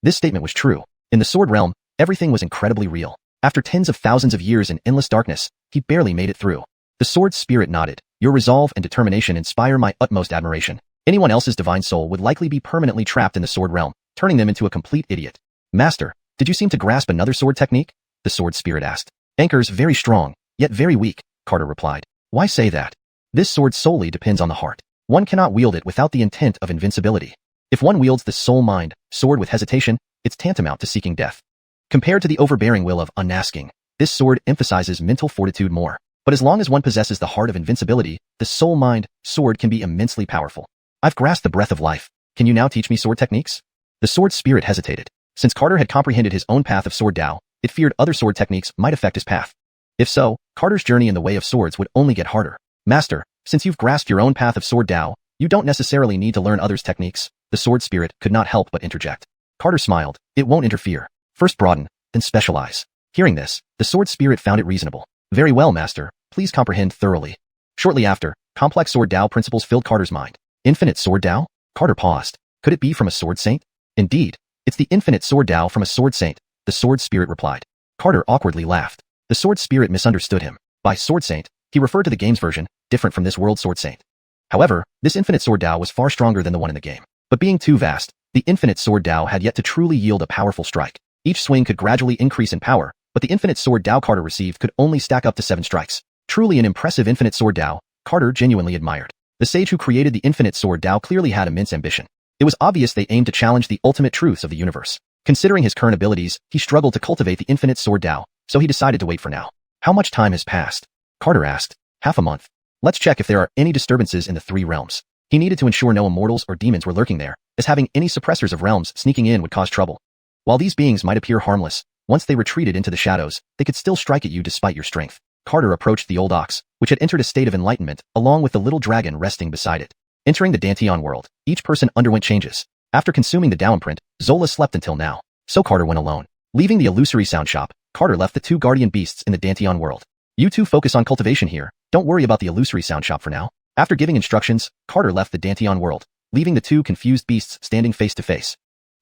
This statement was true. In the sword realm, everything was incredibly real. After tens of thousands of years in endless darkness, he barely made it through. The sword spirit nodded. Your resolve and determination inspire my utmost admiration. Anyone else's divine soul would likely be permanently trapped in the sword realm, turning them into a complete idiot. Master, did you seem to grasp another sword technique? The sword spirit asked. Anchor's very strong, yet very weak, Carter replied. Why say that? This sword solely depends on the heart. One cannot wield it without the intent of invincibility. If one wields the soul mind sword with hesitation, it's tantamount to seeking death. Compared to the overbearing will of unasking, this sword emphasizes mental fortitude more. But as long as one possesses the heart of invincibility, the soul mind sword can be immensely powerful. I've grasped the breath of life. Can you now teach me sword techniques? The sword spirit hesitated. Since Carter had comprehended his own path of sword Tao, it feared other sword techniques might affect his path. If so, Carter's journey in the way of swords would only get harder. Master, since you've grasped your own path of sword Tao, you don't necessarily need to learn others' techniques. The sword spirit could not help but interject. Carter smiled. It won't interfere. First broaden, then specialize. Hearing this, the sword spirit found it reasonable. Very well, Master. Please comprehend thoroughly. Shortly after, complex sword Tao principles filled Carter's mind. Infinite sword Tao? Carter paused. Could it be from a sword saint? Indeed, It's the infinite sword Tao from a sword saint, the sword spirit replied. Carter awkwardly laughed. The sword spirit misunderstood him. By sword saint, he referred to the game's version, different from this world sword saint. However, this infinite sword Tao was far stronger than the one in the game. But being too vast, the infinite sword Tao had yet to truly yield a powerful strike. Each swing could gradually increase in power, but the infinite sword Tao Carter received could only stack up to 7 strikes. Truly an impressive infinite sword Tao, Carter genuinely admired. The sage who created the infinite sword Tao clearly had immense ambition. It was obvious they aimed to challenge the ultimate truths of the universe. Considering his current abilities, he struggled to cultivate the infinite sword Tao, so he decided to wait for now. How much time has passed? Carter asked. Half a month. Let's check if there are any disturbances in the 3 realms. He needed to ensure no immortals or demons were lurking there, as having any suppressors of realms sneaking in would cause trouble. While these beings might appear harmless, once they retreated into the shadows, they could still strike at you despite your strength. Carter approached the old ox, which had entered a state of enlightenment, along with the little dragon resting beside it. Entering the Danteon world, each person underwent changes. After consuming the Tao imprint, Zola slept until now. So Carter went alone. Leaving the illusory sound shop, Carter left the 2 guardian beasts in the Danteon world. You 2 focus on cultivation here, don't worry about the illusory sound shop for now. After giving instructions, Carter left the Danteon world, leaving the 2 confused beasts standing face to face.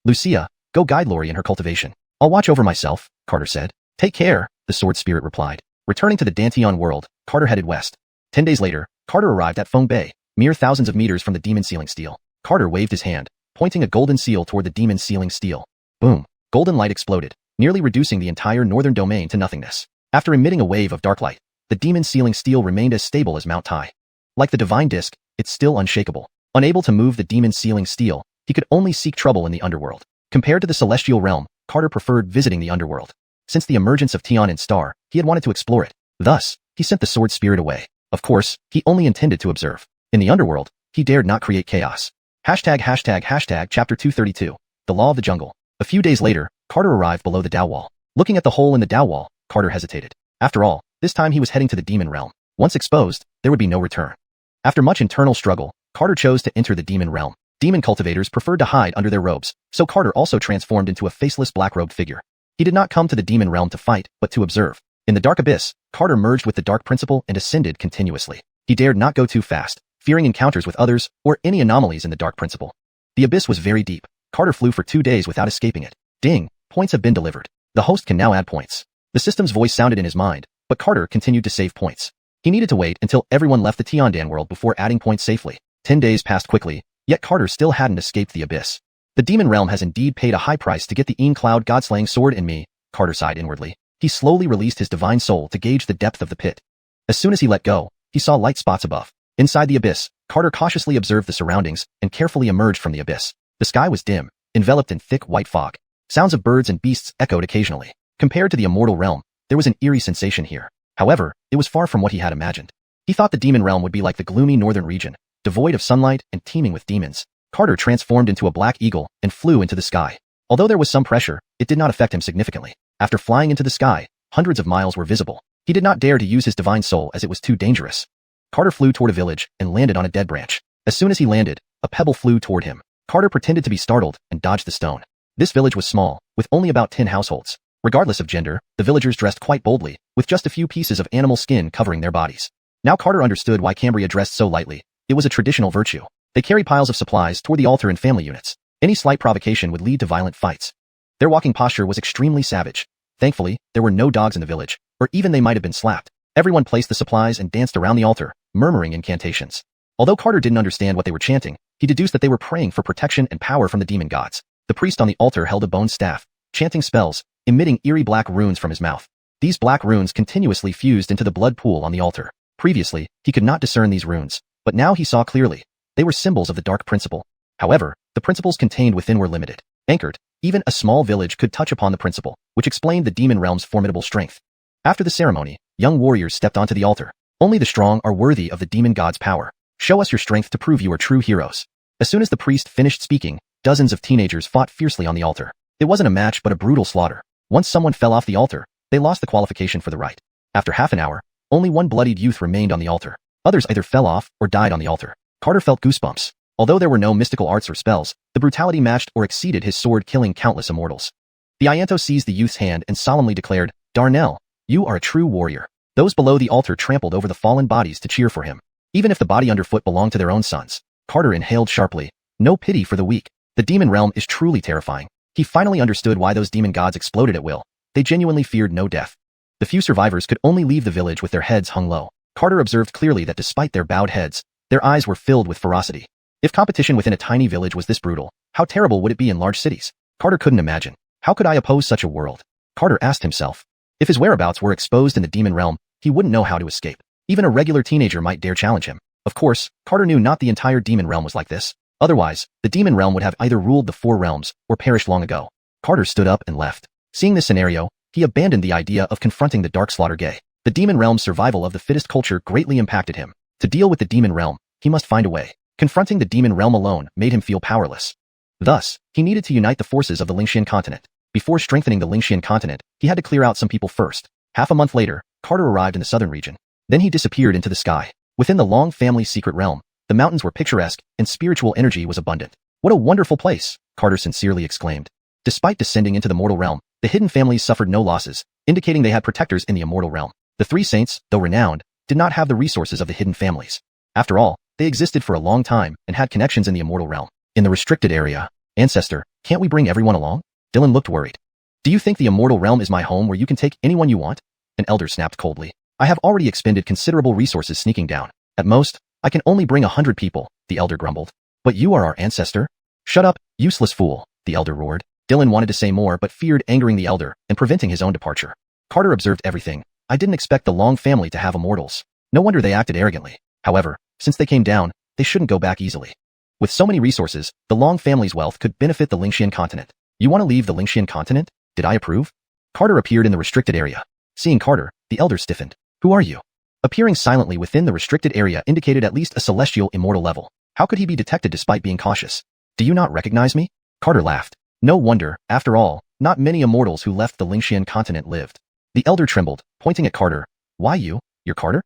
Lucia, go guide Lori in her cultivation. I'll watch over myself, Carter said. Take care, the sword spirit replied. Returning to the Danteon world, Carter headed west. 10 days later, Carter arrived at Feng Bay, mere thousands of meters from the demon sealing steel. Carter waved his hand, pointing a golden seal toward the demon sealing steel. Boom. Golden light exploded, nearly reducing the entire northern domain to nothingness. After emitting a wave of dark light, the demon sealing steel remained as stable as Mount Tai. Like the divine disc, it's still unshakable. Unable to move the demon sealing steel, he could only seek trouble in the underworld. Compared to the celestial realm, Carter preferred visiting the underworld. Since the emergence of Tian and Star, he had wanted to explore it. Thus, he sent the sword spirit away. Of course, he only intended to observe. In the underworld, he dared not create chaos. Chapter 232, The Law of the Jungle. A few days later, Carter arrived below the Tao wall. Looking at the hole in the Tao wall, Carter hesitated. After all, this time he was heading to the demon realm. Once exposed, there would be no return. After much internal struggle, Carter chose to enter the demon realm. Demon cultivators preferred to hide under their robes, so Carter also transformed into a faceless black-robed figure. He did not come to the demon realm to fight, but to observe. In the dark abyss, Carter merged with the dark principle and ascended continuously. He dared not go too fast, fearing encounters with others or any anomalies in the dark principle. The abyss was very deep. Carter flew for 2 days without escaping it. Ding, points have been delivered. The host can now add points. The system's voice sounded in his mind, but Carter continued to save points. He needed to wait until everyone left the Tiandan world before adding points safely. 10 days passed quickly, yet Carter still hadn't escaped the abyss. The demon realm has indeed paid a high price to get the Een Cloud God-slaying sword in me, Carter sighed inwardly. He slowly released his divine soul to gauge the depth of the pit. As soon as he let go, he saw light spots above. Inside the abyss, Carter cautiously observed the surroundings and carefully emerged from the abyss. The sky was dim, enveloped in thick white fog. Sounds of birds and beasts echoed occasionally. Compared to the immortal realm, there was an eerie sensation here. However, it was far from what he had imagined. He thought the demon realm would be like the gloomy northern region, devoid of sunlight and teeming with demons. Carter transformed into a black eagle and flew into the sky. Although there was some pressure, it did not affect him significantly. After flying into the sky, hundreds of miles were visible. He did not dare to use his divine soul as it was too dangerous. Carter flew toward a village and landed on a dead branch. As soon as he landed, a pebble flew toward him. Carter pretended to be startled and dodged the stone. This village was small, with only about 10 households. Regardless of gender, the villagers dressed quite boldly, with just a few pieces of animal skin covering their bodies. Now Carter understood why Cambria dressed so lightly. It was a traditional virtue. They carry piles of supplies toward the altar in family units. Any slight provocation would lead to violent fights. Their walking posture was extremely savage. Thankfully, there were no dogs in the village, or even they might have been slapped. Everyone placed the supplies and danced around the altar, murmuring incantations. Although Carter didn't understand what they were chanting, he deduced that they were praying for protection and power from the demon gods. The priest on the altar held a bone staff, chanting spells, emitting eerie black runes from his mouth. These black runes continuously fused into the blood pool on the altar. Previously, he could not discern these runes, but now he saw clearly. They were symbols of the dark principle. However, the principles contained within were limited. Anchored, even a small village could touch upon the principle, which explained the demon realm's formidable strength. After the ceremony, young warriors stepped onto the altar. Only the strong are worthy of the demon god's power. Show us your strength to prove you are true heroes. As soon as the priest finished speaking, dozens of teenagers fought fiercely on the altar. It wasn't a match but a brutal slaughter. Once someone fell off the altar, they lost the qualification for the rite. After half an hour, only one bloodied youth remained on the altar. Others either fell off or died on the altar. Carter felt goosebumps. Although there were no mystical arts or spells, the brutality matched or exceeded his sword, killing countless immortals. The Ianto seized the youth's hand and solemnly declared, "Darnell, you are a true warrior." Those below the altar trampled over the fallen bodies to cheer for him. Even if the body underfoot belonged to their own sons. Carter inhaled sharply. No pity for the weak. The demon realm is truly terrifying. He finally understood why those demon gods exploded at will. They genuinely feared no death. The few survivors could only leave the village with their heads hung low. Carter observed clearly that despite their bowed heads, their eyes were filled with ferocity. If competition within a tiny village was this brutal, how terrible would it be in large cities? Carter couldn't imagine. How could I oppose such a world? Carter asked himself. If his whereabouts were exposed in the demon realm, he wouldn't know how to escape. Even a regular teenager might dare challenge him. Of course, Carter knew not the entire demon realm was like this. Otherwise, the demon realm would have either ruled the four realms or perished long ago. Carter stood up and left. Seeing this scenario, he abandoned the idea of confronting the Dark Slaughter Gay. The demon realm's survival of the fittest culture greatly impacted him. To deal with the demon realm, he must find a way. Confronting the demon realm alone made him feel powerless. Thus, he needed to unite the forces of the Xianxia continent. Before strengthening the Xianxia continent, he had to clear out some people first. Half a month later, Carter arrived in the southern region. Then he disappeared into the sky. Within the Long family's secret realm, the mountains were picturesque and spiritual energy was abundant. What a wonderful place, Carter sincerely exclaimed. Despite descending into the mortal realm, the hidden families suffered no losses, indicating they had protectors in the immortal realm. The three saints, though renowned, did not have the resources of the hidden families. After all, they existed for a long time and had connections in the immortal realm. In the restricted area, Ancestor, can't we bring everyone along? Dylan looked worried. Do you think the immortal realm is my home where you can take anyone you want? An elder snapped coldly. I have already expended considerable resources sneaking down. At most, I can only bring 100 people, the elder grumbled. But you are our ancestor? Shut up, useless fool, the elder roared. Dylan wanted to say more but feared angering the elder and preventing his own departure. Carter observed everything. I didn't expect the Long family to have immortals. No wonder they acted arrogantly. However, since they came down, they shouldn't go back easily. With so many resources, the Long family's wealth could benefit the Xianxia continent. You want to leave the Xianxia continent? Did I approve? Carter appeared in the restricted area. Seeing Carter, the elder stiffened. Who are you? Appearing silently within the restricted area indicated at least a celestial immortal level. How could he be detected despite being cautious? Do you not recognize me? Carter laughed. No wonder, after all, not many immortals who left the Xianxia continent lived. The elder trembled, pointing at Carter. Why you? You're Carter?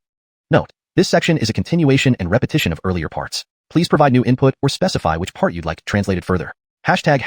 Note, this section is a continuation and repetition of earlier parts. Please provide new input or specify which part you'd like translated further. Hashtag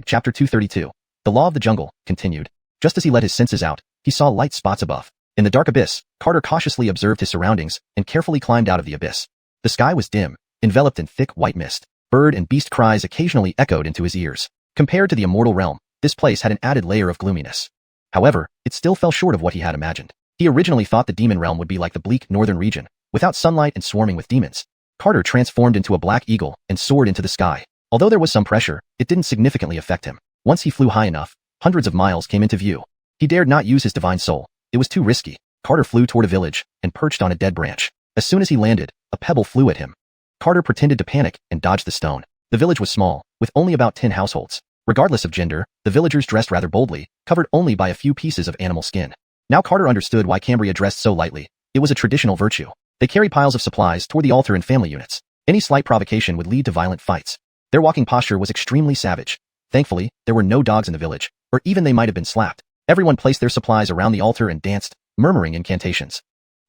chapter 232. The Law of the Jungle, continued. Just as he let his senses out, he saw light spots above. In the dark abyss, Carter cautiously observed his surroundings and carefully climbed out of the abyss. The sky was dim, enveloped in thick white mist. Bird and beast cries occasionally echoed into his ears. Compared to the immortal realm, this place had an added layer of gloominess. However, it still fell short of what he had imagined. He originally thought the demon realm would be like the bleak northern region, without sunlight and swarming with demons. Carter transformed into a black eagle and soared into the sky. Although there was some pressure, it didn't significantly affect him. Once he flew high enough, hundreds of miles came into view. He dared not use his divine soul. It was too risky. Carter flew toward a village and perched on a dead branch. As soon as he landed, a pebble flew at him. Carter pretended to panic and dodged the stone. The village was small, with only about 10 households. Regardless of gender, the villagers dressed rather boldly, covered only by a few pieces of animal skin. Now Carter understood why Cambria dressed so lightly. It was a traditional virtue. They carried piles of supplies toward the altar in family units. Any slight provocation would lead to violent fights. Their walking posture was extremely savage. Thankfully, there were no dogs in the village, or even they might have been slapped. Everyone placed their supplies around the altar and danced, murmuring incantations.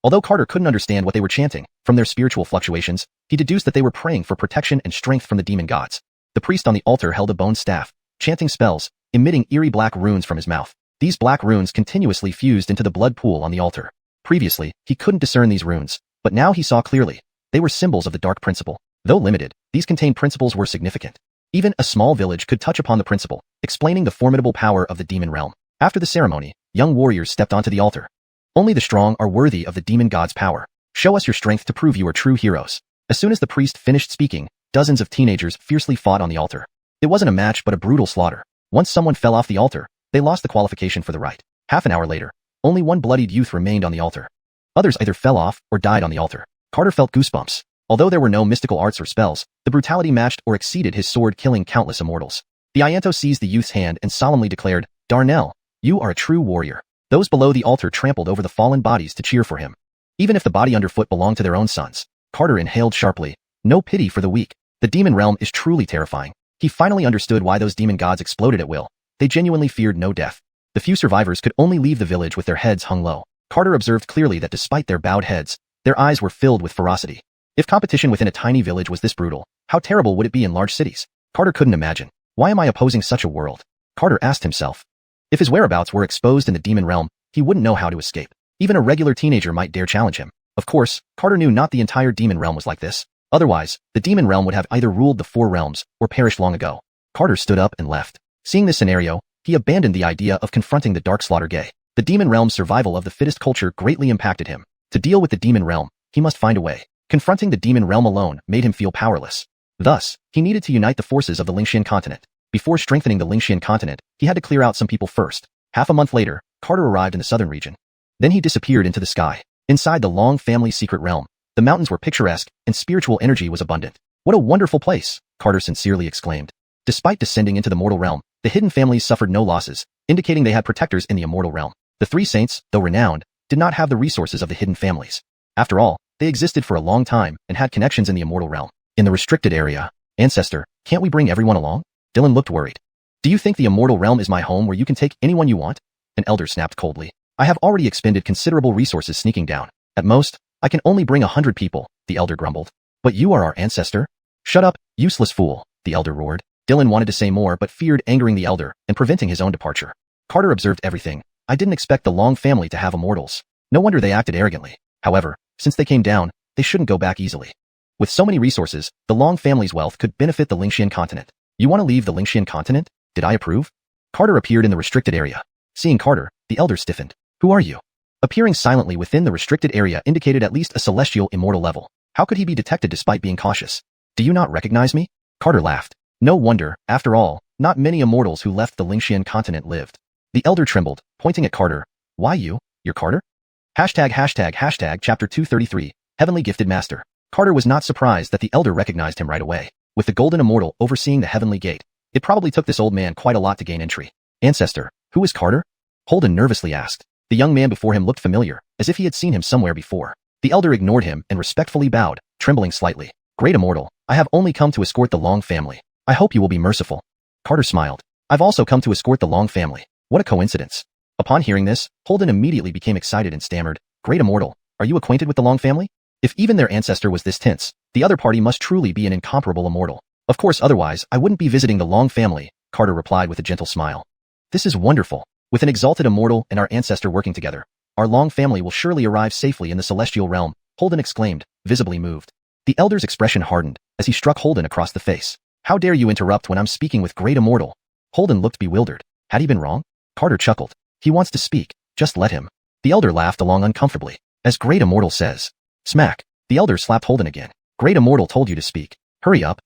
Although Carter couldn't understand what they were chanting, from their spiritual fluctuations, he deduced that they were praying for protection and strength from the demon gods. The priest on the altar held a bone staff, chanting spells, emitting eerie black runes from his mouth. These black runes continuously fused into the blood pool on the altar. Previously, he couldn't discern these runes, but now he saw clearly. They were symbols of the dark principle. Though limited, these contained principles were significant. Even a small village could touch upon the principle, explaining the formidable power of the demon realm. After the ceremony, young warriors stepped onto the altar. Only the strong are worthy of the demon god's power. Show us your strength to prove you are true heroes. As soon as the priest finished speaking, dozens of teenagers fiercely fought on the altar. It wasn't a match but a brutal slaughter. Once someone fell off the altar, they lost the qualification for the rite. Half an hour later, only one bloodied youth remained on the altar. Others either fell off or died on the altar. Carter felt goosebumps. Although there were no mystical arts or spells, the brutality matched or exceeded his sword, killing countless immortals. The Ianto seized the youth's hand and solemnly declared, Darnell, you are a true warrior. Those below the altar trampled over the fallen bodies to cheer for him. Even if the body underfoot belonged to their own sons. Carter inhaled sharply. No pity for the weak. The demon realm is truly terrifying. He finally understood why those demon gods exploded at will. They genuinely feared no death. The few survivors could only leave the village with their heads hung low. Carter observed clearly that despite their bowed heads, their eyes were filled with ferocity. If competition within a tiny village was this brutal, how terrible would it be in large cities? Carter couldn't imagine. Why am I opposing such a world? Carter asked himself. If his whereabouts were exposed in the demon realm, he wouldn't know how to escape. Even a regular teenager might dare challenge him. Of course, Carter knew not the entire demon realm was like this. Otherwise, the demon realm would have either ruled the four realms or perished long ago. Carter stood up and left. Seeing this scenario, he abandoned the idea of confronting the Dark Slaughter Gay. The demon realm's survival of the fittest culture greatly impacted him. To deal with the demon realm, he must find a way. Confronting the demon realm alone made him feel powerless. Thus, he needed to unite the forces of the Xianxia continent. Before strengthening the Xianxia continent, he had to clear out some people first. Half a month later, Carter arrived in the southern region. Then he disappeared into the sky. Inside the Long family's secret realm, the mountains were picturesque and spiritual energy was abundant. What a wonderful place, Carter sincerely exclaimed. Despite descending into the mortal realm, the hidden families suffered no losses, indicating they had protectors in the immortal realm. The three saints, though renowned, did not have the resources of the hidden families. After all, they existed for a long time and had connections in the immortal realm. In the restricted area, Ancestor, can't we bring everyone along? Dylan looked worried. Do you think the immortal realm is my home where you can take anyone you want? An elder snapped coldly. I have already expended considerable resources sneaking down. At most, I can only bring 100 people, the elder grumbled. But you are our ancestor? Shut up, useless fool, the elder roared. Dylan wanted to say more but feared angering the elder and preventing his own departure. Carter observed everything. I didn't expect the Long family to have immortals. No wonder they acted arrogantly. However, since they came down, they shouldn't go back easily. With so many resources, the Long family's wealth could benefit the Xianxia continent. You want to leave the Xianxia continent? Did I approve? Carter appeared in the restricted area. Seeing Carter, the elder stiffened. Who are you? Appearing silently within the restricted area indicated at least a celestial immortal level. How could he be detected despite being cautious? Do you not recognize me? Carter laughed. No wonder, after all, not many immortals who left the Xianxia continent lived. The elder trembled, pointing at Carter. Why you? You're Carter? Hashtag chapter 233, Heavenly Gifted Master. Carter was not surprised that the elder recognized him right away. With the golden immortal overseeing the heavenly gate, it probably took this old man quite a lot to gain entry. Ancestor, who is Carter? Holden nervously asked. The young man before him looked familiar, as if he had seen him somewhere before. The elder ignored him and respectfully bowed, trembling slightly. Great immortal, I have only come to escort the Long family. I hope you will be merciful. Carter smiled. I've also come to escort the Long family. What a coincidence. Upon hearing this, Holden immediately became excited and stammered. Great immortal, are you acquainted with the Long family? If even their ancestor was this tense, the other party must truly be an incomparable immortal. Of course, otherwise, I wouldn't be visiting the Long family, Carter replied with a gentle smile. This is wonderful. With an exalted immortal and our ancestor working together, our Long family will surely arrive safely in the celestial realm, Holden exclaimed, visibly moved. The elder's expression hardened as he struck Holden across the face. How dare you interrupt when I'm speaking with great immortal? Holden looked bewildered. Had he been wrong? Carter chuckled. He wants to speak. Just let him. The elder laughed along uncomfortably. As great immortal says. Smack. The elder slapped Holden again. Great immortal told you to speak. Hurry up.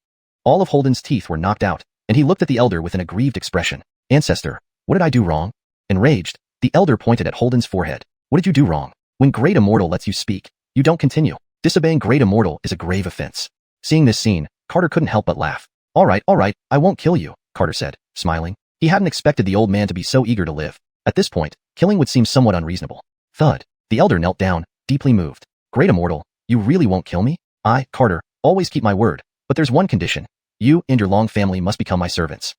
All of Holden's teeth were knocked out, and he looked at the elder with an aggrieved expression. Ancestor, what did I do wrong? Enraged, the elder pointed at Holden's forehead. What did you do wrong? When great immortal lets you speak, you don't continue. Disobeying great immortal is a grave offense. Seeing this scene, Carter couldn't help but laugh. All right, I won't kill you, Carter said, smiling. He hadn't expected the old man to be so eager to live. At this point, killing would seem somewhat unreasonable. Thud. The elder knelt down, deeply moved. Great immortal, you really won't kill me? I, Carter, always keep my word, but there's one condition. You and your Long family must become my servants.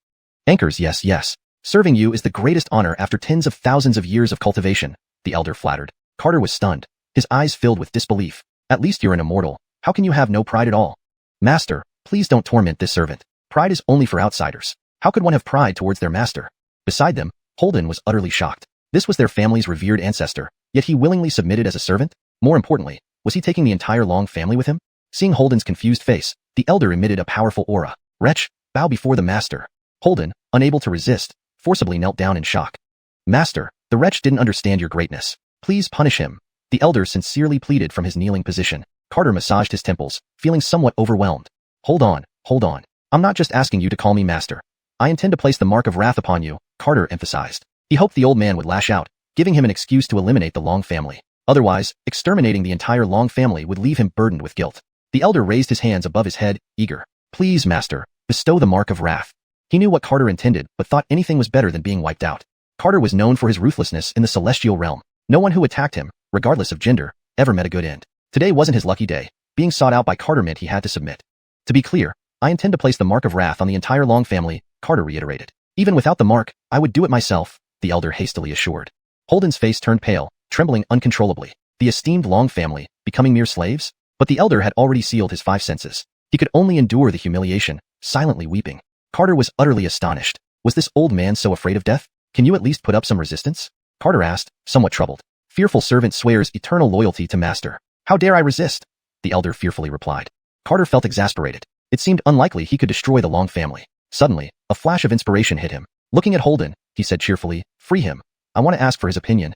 Anchors, yes. Serving you is the greatest honor after tens of thousands of years of cultivation, the elder flattered. Carter was stunned, his eyes filled with disbelief. At least you're an immortal. How can you have no pride at all? Master, please don't torment this servant. Pride is only for outsiders. How could one have pride towards their master? Beside them, Holden was utterly shocked. This was their family's revered ancestor, yet he willingly submitted as a servant? More importantly, was he taking the entire Long family with him? Seeing Holden's confused face, the elder emitted a powerful aura. Wretch, bow before the master. Holden, unable to resist, forcibly knelt down in shock. Master, the wretch didn't understand your greatness. Please punish him. The elder sincerely pleaded from his kneeling position. Carter massaged his temples, feeling somewhat overwhelmed. Hold on. I'm not just asking you to call me master. I intend to place the mark of wrath upon you, Carter emphasized. He hoped the old man would lash out, giving him an excuse to eliminate the Long family. Otherwise, exterminating the entire Long family would leave him burdened with guilt. The elder raised his hands above his head, eager. Please, master, bestow the mark of wrath. He knew what Carter intended, but thought anything was better than being wiped out. Carter was known for his ruthlessness in the celestial realm. No one who attacked him, regardless of gender, ever met a good end. Today wasn't his lucky day. Being sought out by Carter meant he had to submit. To be clear, I intend to place the mark of wrath on the entire Long family, Carter reiterated. Even without the mark, I would do it myself, the elder hastily assured. Holden's face turned pale, trembling uncontrollably. The esteemed Long family, becoming mere slaves? But the elder had already sealed his 5 senses. He could only endure the humiliation, silently weeping. Carter was utterly astonished. Was this old man so afraid of death? Can you at least put up some resistance? Carter asked, somewhat troubled. Fearful servant swears eternal loyalty to master. How dare I resist? The elder fearfully replied. Carter felt exasperated. It seemed unlikely he could destroy the Long family. Suddenly, a flash of inspiration hit him. Looking at Holden, he said cheerfully, "Free him. I want to ask for his opinion."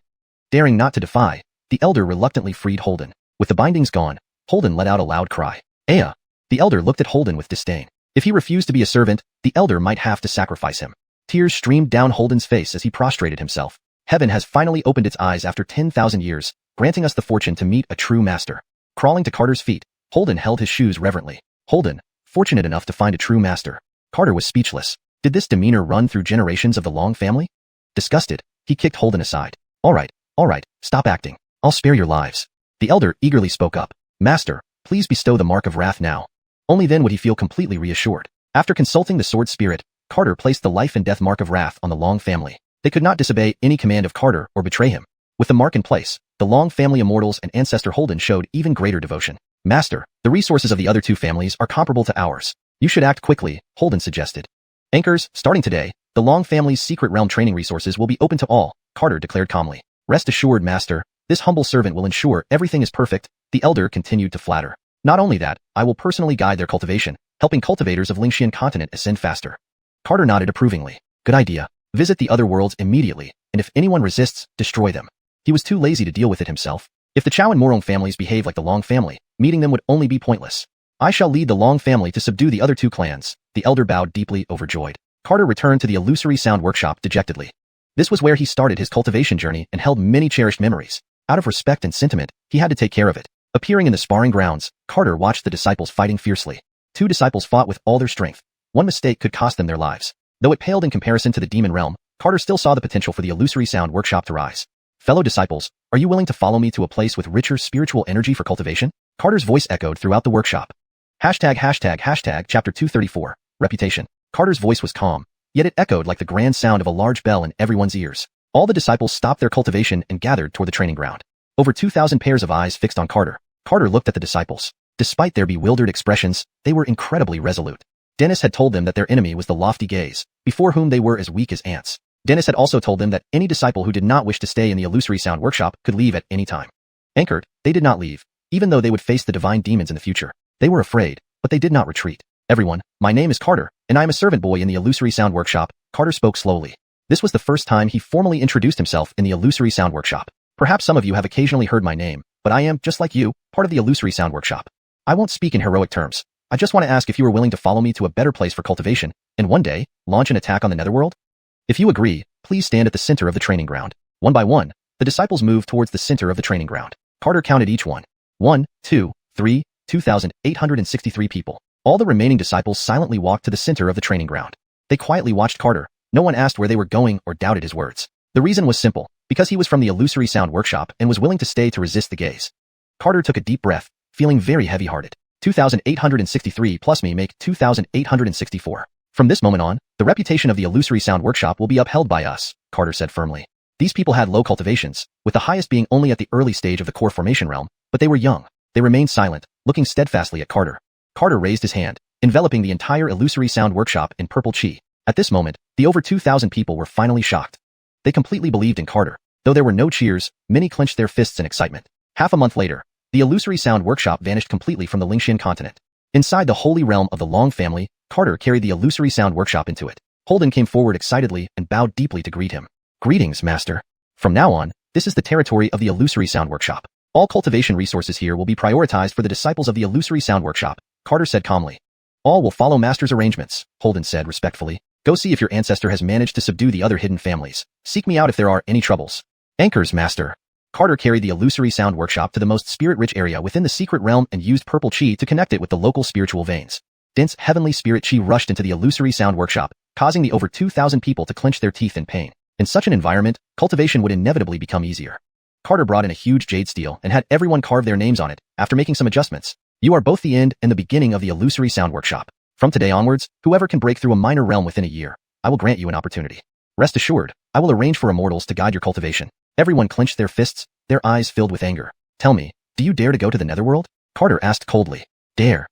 Daring not to defy, the elder reluctantly freed Holden. With the bindings gone, Holden let out a loud cry. "Aya!" The elder looked at Holden with disdain. If he refused to be a servant, the elder might have to sacrifice him. Tears streamed down Holden's face as he prostrated himself. Heaven has finally opened its eyes after 10,000 years, granting us the fortune to meet a true master. Crawling to Carter's feet, Holden held his shoes reverently. Holden, fortunate enough to find a true master. Carter was speechless. Did this demeanor run through generations of the Long family? Disgusted, he kicked Holden aside. All right, stop acting. I'll spare your lives. The elder eagerly spoke up. "Master, please bestow the mark of wrath now." Only then would he feel completely reassured. After consulting the sword spirit, Carter placed the life and death mark of wrath on the Long family. They could not disobey any command of Carter or betray him. With the mark in place, the Long family immortals and ancestor Holden showed even greater devotion. "Master, the resources of the other two families are comparable to ours. You should act quickly," Holden suggested. "Anchors, starting today, the Long family's secret realm training resources will be open to all," Carter declared calmly. "Rest assured, Master, this humble servant will ensure everything is perfect," the elder continued to flatter. "Not only that, I will personally guide their cultivation, helping cultivators of Xianxia continent ascend faster." Carter nodded approvingly. "Good idea. Visit the other worlds immediately, and if anyone resists, destroy them." He was too lazy to deal with it himself. If the Chao and Morong families behave like the Long family, meeting them would only be pointless. "I shall lead the Long family to subdue the other two clans," the elder bowed deeply overjoyed. Carter returned to the illusory sound workshop dejectedly. This was where he started his cultivation journey and held many cherished memories. Out of respect and sentiment, he had to take care of it. Appearing in the sparring grounds, Carter watched the disciples fighting fiercely. Two disciples fought with all their strength. One mistake could cost them their lives. Though it paled in comparison to the demon realm, Carter still saw the potential for the illusory sound workshop to rise. "Fellow disciples, are you willing to follow me to a place with richer spiritual energy for cultivation?" Carter's voice echoed throughout the workshop. Chapter 234, Reputation. Carter's voice was calm, yet it echoed like the grand sound of a large bell in everyone's ears. All the disciples stopped their cultivation and gathered toward the training ground. Over 2,000 pairs of eyes fixed on Carter. Carter looked at the disciples. Despite their bewildered expressions, they were incredibly resolute. Dennis had told them that their enemy was the lofty gaze, before whom they were as weak as ants. Dennis had also told them that any disciple who did not wish to stay in the illusory sound workshop could leave at any time. Anchored, they did not leave, even though they would face the divine demons in the future. They were afraid, but they did not retreat. "Everyone, my name is Carter, and I am a servant boy in the illusory sound workshop," Carter spoke slowly. This was the first time he formally introduced himself in the illusory sound workshop. "Perhaps some of you have occasionally heard my name, but I am, just like you, part of the illusory sound workshop. I won't speak in heroic terms. I just want to ask if you are willing to follow me to a better place for cultivation, and one day, launch an attack on the netherworld? If you agree, please stand at the center of the training ground." One by one, the disciples moved towards the center of the training ground. Carter counted each one. 1, 2, 3, 2,863 people. All the remaining disciples silently walked to the center of the training ground. They quietly watched Carter. No one asked where they were going or doubted his words. The reason was simple, because he was from the illusory sound workshop and was willing to stay to resist the gaze. Carter took a deep breath, feeling very heavy-hearted. 2,863 plus me make 2,864. "From this moment on, the reputation of the illusory sound workshop will be upheld by us," Carter said firmly. These people had low cultivations, with the highest being only at the early stage of the core formation realm, but they were young. They remained silent, looking steadfastly at Carter. Carter raised his hand, enveloping the entire illusory sound workshop in purple chi. At this moment, the over 2,000 people were finally shocked. They completely believed in Carter. Though there were no cheers, many clenched their fists in excitement. Half a month later, the illusory sound workshop vanished completely from the Xianxia continent. Inside the holy realm of the Long family, Carter carried the illusory sound workshop into it. Holden came forward excitedly and bowed deeply to greet him. "Greetings, Master. From now on, this is the territory of the illusory sound workshop. All cultivation resources here will be prioritized for the disciples of the illusory sound workshop," Carter said calmly. "All will follow Master's arrangements," Holden said respectfully. "Go see if your ancestor has managed to subdue the other hidden families. Seek me out if there are any troubles." "Anchors, Master." Carter carried the illusory sound workshop to the most spirit-rich area within the secret realm and used purple chi to connect it with the local spiritual veins. Dense heavenly spirit chi rushed into the illusory sound workshop, causing the over 2,000 people to clench their teeth in pain. In such an environment, cultivation would inevitably become easier. Carter brought in a huge jade steel and had everyone carve their names on it, after making some adjustments. "You are both the end and the beginning of the illusory sound workshop. From today onwards, whoever can break through a minor realm within a year, I will grant you an opportunity. Rest assured, I will arrange for immortals to guide your cultivation." Everyone clenched their fists, their eyes filled with anger. "Tell me, do you dare to go to the netherworld?" Carter asked coldly. Dare.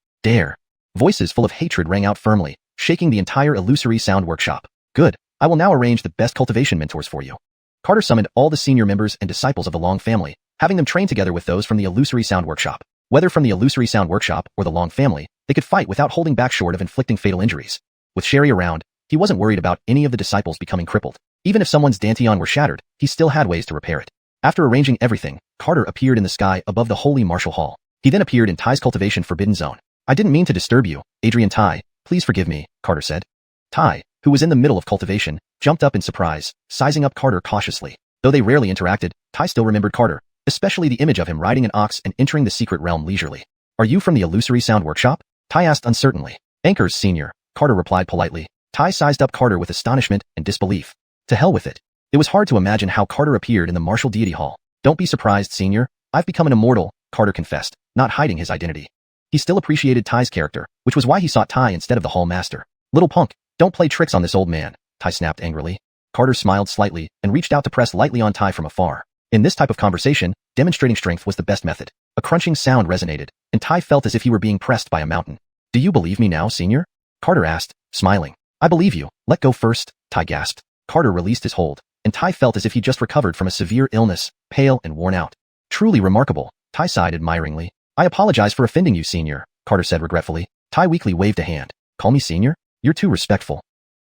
Voices full of hatred rang out firmly, shaking the entire illusory sound workshop. "Good. I will now arrange the best cultivation mentors for you." Carter summoned all the senior members and disciples of the Long family, having them train together with those from the illusory sound workshop. Whether from the illusory sound workshop or the Long family, they could fight without holding back short of inflicting fatal injuries. With Sherry around, He wasn't worried about any of the disciples becoming crippled. Even if someone's dantian were shattered, he still had ways to repair it. After arranging everything, Carter appeared in the sky above the holy martial hall. He then appeared in Ty's cultivation forbidden zone. I didn't mean to disturb you, Adrian Tai. Please forgive me, Carter said. Tai, who was in the middle of cultivation, jumped up in surprise, sizing up Carter cautiously. Though they rarely interacted, Tai still remembered Carter, especially the image of him riding an ox and entering the secret realm leisurely. Are you from the Illusory Sound Workshop? Tai asked uncertainly. Anchors, Senior, Carter replied politely. Tai sized up Carter with astonishment and disbelief. To hell with it. It was hard to imagine how Carter appeared in the martial deity hall. Don't be surprised, Senior. I've become an immortal, Carter confessed, not hiding his identity. He still appreciated Ty's character, which was why he sought Tai instead of the hall master. Little punk, don't play tricks on this old man, Tai snapped angrily. Carter smiled slightly and reached out to press lightly on Tai from afar. In this type of conversation, demonstrating strength was the best method. A crunching sound resonated, and Tai felt as if he were being pressed by a mountain. Do you believe me now, Senior? Carter asked, smiling. I believe you. Let go first, Tai gasped. Carter released his hold, and Tai felt as if he just recovered from a severe illness, pale and worn out. Truly remarkable, Tai sighed admiringly. I apologize for offending you, Senior, Carter said regretfully. Tai weakly waved a hand. Call me Senior? You're too respectful.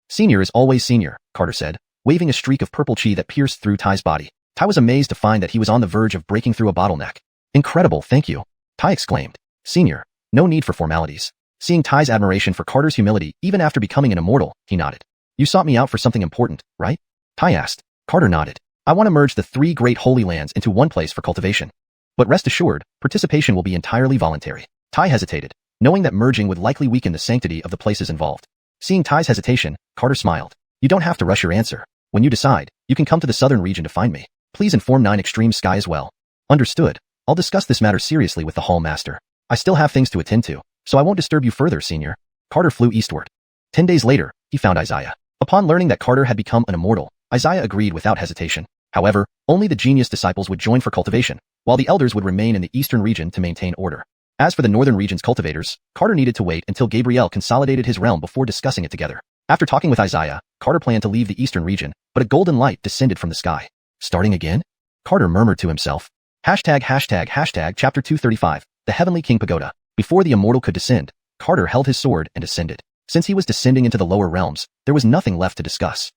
Senior is always Senior, Carter said, waving a streak of purple chi that pierced through Ty's body. Tai was amazed to find that he was on the verge of breaking through a bottleneck. Incredible, thank you, Tai exclaimed. Senior, no need for formalities. Seeing Ty's admiration for Carter's humility even after becoming an immortal, he nodded. You sought me out for something important, right? Tai asked. Carter nodded. I want to merge the 3 great holy lands into one place for cultivation. But rest assured, participation will be entirely voluntary. Tai hesitated, knowing that merging would likely weaken the sanctity of the places involved. Seeing Ty's hesitation, Carter smiled. You don't have to rush your answer. When you decide, you can come to the southern region to find me. Please inform 9 Extreme Sky as well. Understood. I'll discuss this matter seriously with the hall master. I still have things to attend to, so I won't disturb you further, Senior. Carter flew eastward. 10 days later, he found Xianxia. Upon learning that Carter had become an immortal, Xianxia agreed without hesitation. However, only the genius disciples would join for cultivation, while the elders would remain in the eastern region to maintain order. As for the northern region's cultivators, Carter needed to wait until Gabriel consolidated his realm before discussing it together. After talking with Xianxia, Carter planned to leave the eastern region, but a golden light descended from the sky. Starting again? Carter murmured to himself. Chapter 235, The Heavenly King Pagoda. Before the immortal could descend, Carter held his sword and ascended. Since he was descending into the lower realms, there was nothing left to discuss.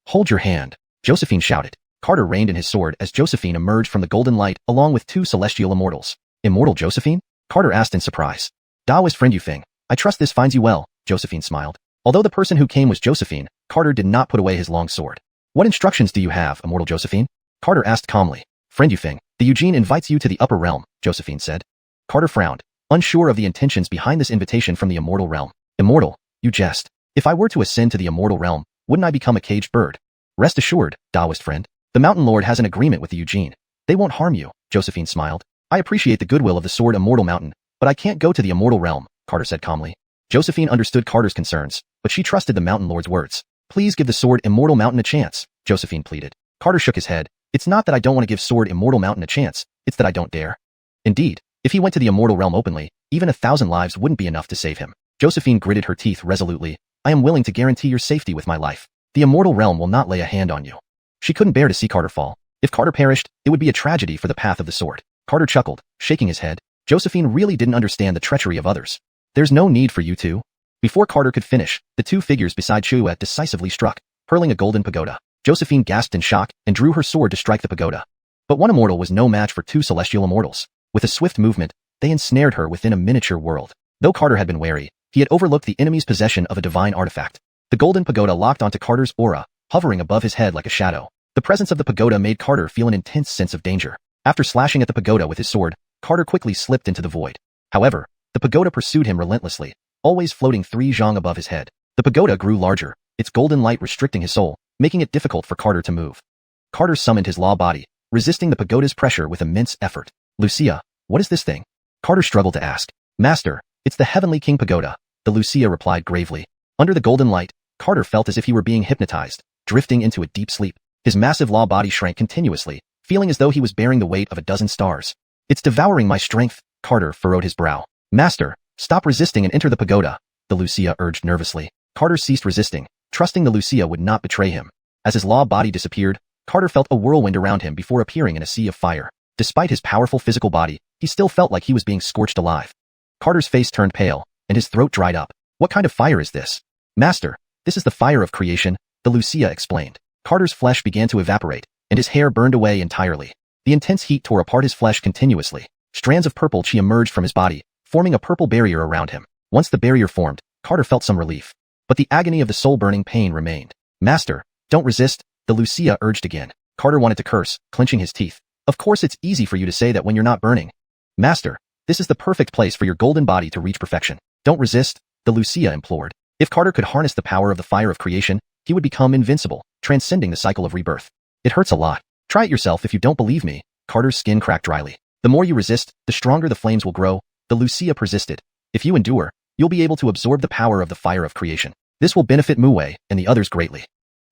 Hold your hand, Josephine shouted. Carter reined in his sword as Josephine emerged from the golden light along with 2 celestial immortals. Immortal Josephine? Carter asked in surprise. Daoist friend Yufeng, I trust this finds you well, Josephine smiled. Although the person who came was Josephine, Carter did not put away his long sword. What instructions do you have, Immortal Josephine? Carter asked calmly. Friend Yufeng, the Eugene invites you to the upper realm, Josephine said. Carter frowned, unsure of the intentions behind this invitation from the immortal realm. Immortal, you jest. If I were to ascend to the immortal realm, wouldn't I become a caged bird? Rest assured, Daoist friend. The Mountain Lord has an agreement with the Eugene. They won't harm you, Josephine smiled. I appreciate the goodwill of the sword Immortal Mountain, but I can't go to the immortal realm, Carter said calmly. Josephine understood Carter's concerns, but she trusted the Mountain Lord's words. Please give the sword Immortal Mountain a chance, Josephine pleaded. Carter shook his head. It's not that I don't want to give sword Immortal Mountain a chance, it's that I don't dare. Indeed, if he went to the immortal realm openly, even 1,000 lives wouldn't be enough to save him. Josephine gritted her teeth resolutely. I am willing to guarantee your safety with my life. The immortal realm will not lay a hand on you. She couldn't bear to see Carter fall. If Carter perished, it would be a tragedy for the path of the sword. Carter chuckled, shaking his head. Josephine really didn't understand the treachery of others. There's no need for you two. Before Carter could finish, the 2 figures beside Chuet decisively struck, hurling a golden pagoda. Josephine gasped in shock and drew her sword to strike the pagoda. But one immortal was no match for 2 celestial immortals. With a swift movement, they ensnared her within a miniature world. Though Carter had been wary, he had overlooked the enemy's possession of a divine artifact. The golden pagoda locked onto Carter's aura, hovering above his head like a shadow. The presence of the pagoda made Carter feel an intense sense of danger. After slashing at the pagoda with his sword, Carter quickly slipped into the void. However, the pagoda pursued him relentlessly, always floating 3 zhang above his head. The pagoda grew larger, its golden light restricting his soul, making it difficult for Carter to move. Carter summoned his law body, resisting the pagoda's pressure with immense effort. Lucia, what is this thing? Carter struggled to ask. Master, it's the Heavenly King Pagoda, the Lucia replied gravely. Under the golden light, Carter felt as if he were being hypnotized, drifting into a deep sleep. His massive law body shrank continuously, feeling as though he was bearing the weight of a dozen stars. It's devouring my strength, Carter furrowed his brow. Master, stop resisting and enter the pagoda, the Lucia urged nervously. Carter ceased resisting, trusting the Lucia would not betray him. As his law body disappeared, Carter felt a whirlwind around him before appearing in a sea of fire. Despite his powerful physical body, he still felt like he was being scorched alive. Carter's face turned pale, and his throat dried up. What kind of fire is this? Master, This is the fire of creation, the Wuxia explained. Carter's flesh began to evaporate, and his hair burned away entirely. The intense heat tore apart his flesh continuously. Strands of purple chi emerged from his body, forming a purple barrier around him. Once the barrier formed, Carter felt some relief. But the agony of the soul-burning pain remained. Master, don't resist, the Wuxia urged again. Carter wanted to curse, clenching his teeth. Of course it's easy for you to say that when you're not burning. Master, this is the perfect place for your golden body to reach perfection. Don't resist, the Wuxia implored. If Carter could harness the power of the fire of creation, he would become invincible, transcending the cycle of rebirth. It hurts a lot. Try it yourself if you don't believe me. Carter's skin cracked dryly. The more you resist, the stronger the flames will grow, the Wuxia persisted. If you endure, you'll be able to absorb the power of the fire of creation. This will benefit Muwei and the others greatly.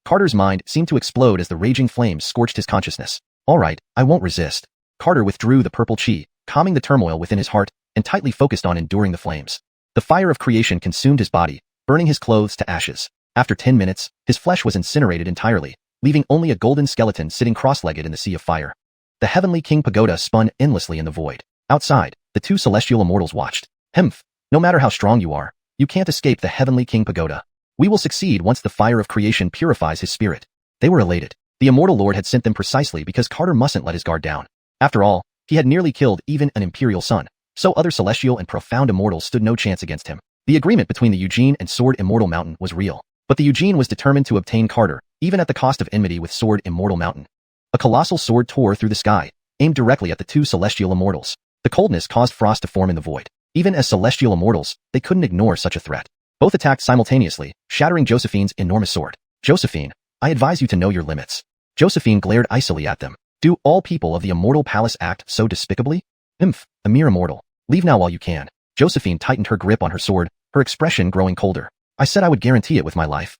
Carter's mind seemed to explode as the raging flames scorched his consciousness. All right, I won't resist. Carter withdrew the purple chi, calming the turmoil within his heart, and tightly focused on enduring the flames. The fire of creation consumed his body, burning his clothes to ashes. After 10 minutes, his flesh was incinerated entirely, leaving only a golden skeleton sitting cross-legged in the sea of fire. The Heavenly King Pagoda spun endlessly in the void. Outside, the two celestial immortals watched. Hmph, no matter how strong you are, you can't escape the Heavenly King Pagoda. We will succeed once the fire of creation purifies his spirit. They were elated. The Immortal Lord had sent them precisely because Carter mustn't let his guard down. After all, he had nearly killed even an Imperial son, so other celestial and profound immortals stood no chance against him. The agreement between the Eugene and Sword Immortal Mountain was real, but the Eugene was determined to obtain Carter, even at the cost of enmity with Sword Immortal Mountain. A colossal sword tore through the sky, aimed directly at the two celestial immortals. The coldness caused frost to form in the void. Even as celestial immortals, they couldn't ignore such a threat. Both attacked simultaneously, shattering Josephine's enormous sword. Josephine, I advise you to know your limits. Josephine glared icily at them. Do all people of the Immortal Palace act so despicably? Imph, a mere immortal. Leave now while you can. Josephine tightened her grip on her sword, her expression growing colder. I said I would guarantee it with my life.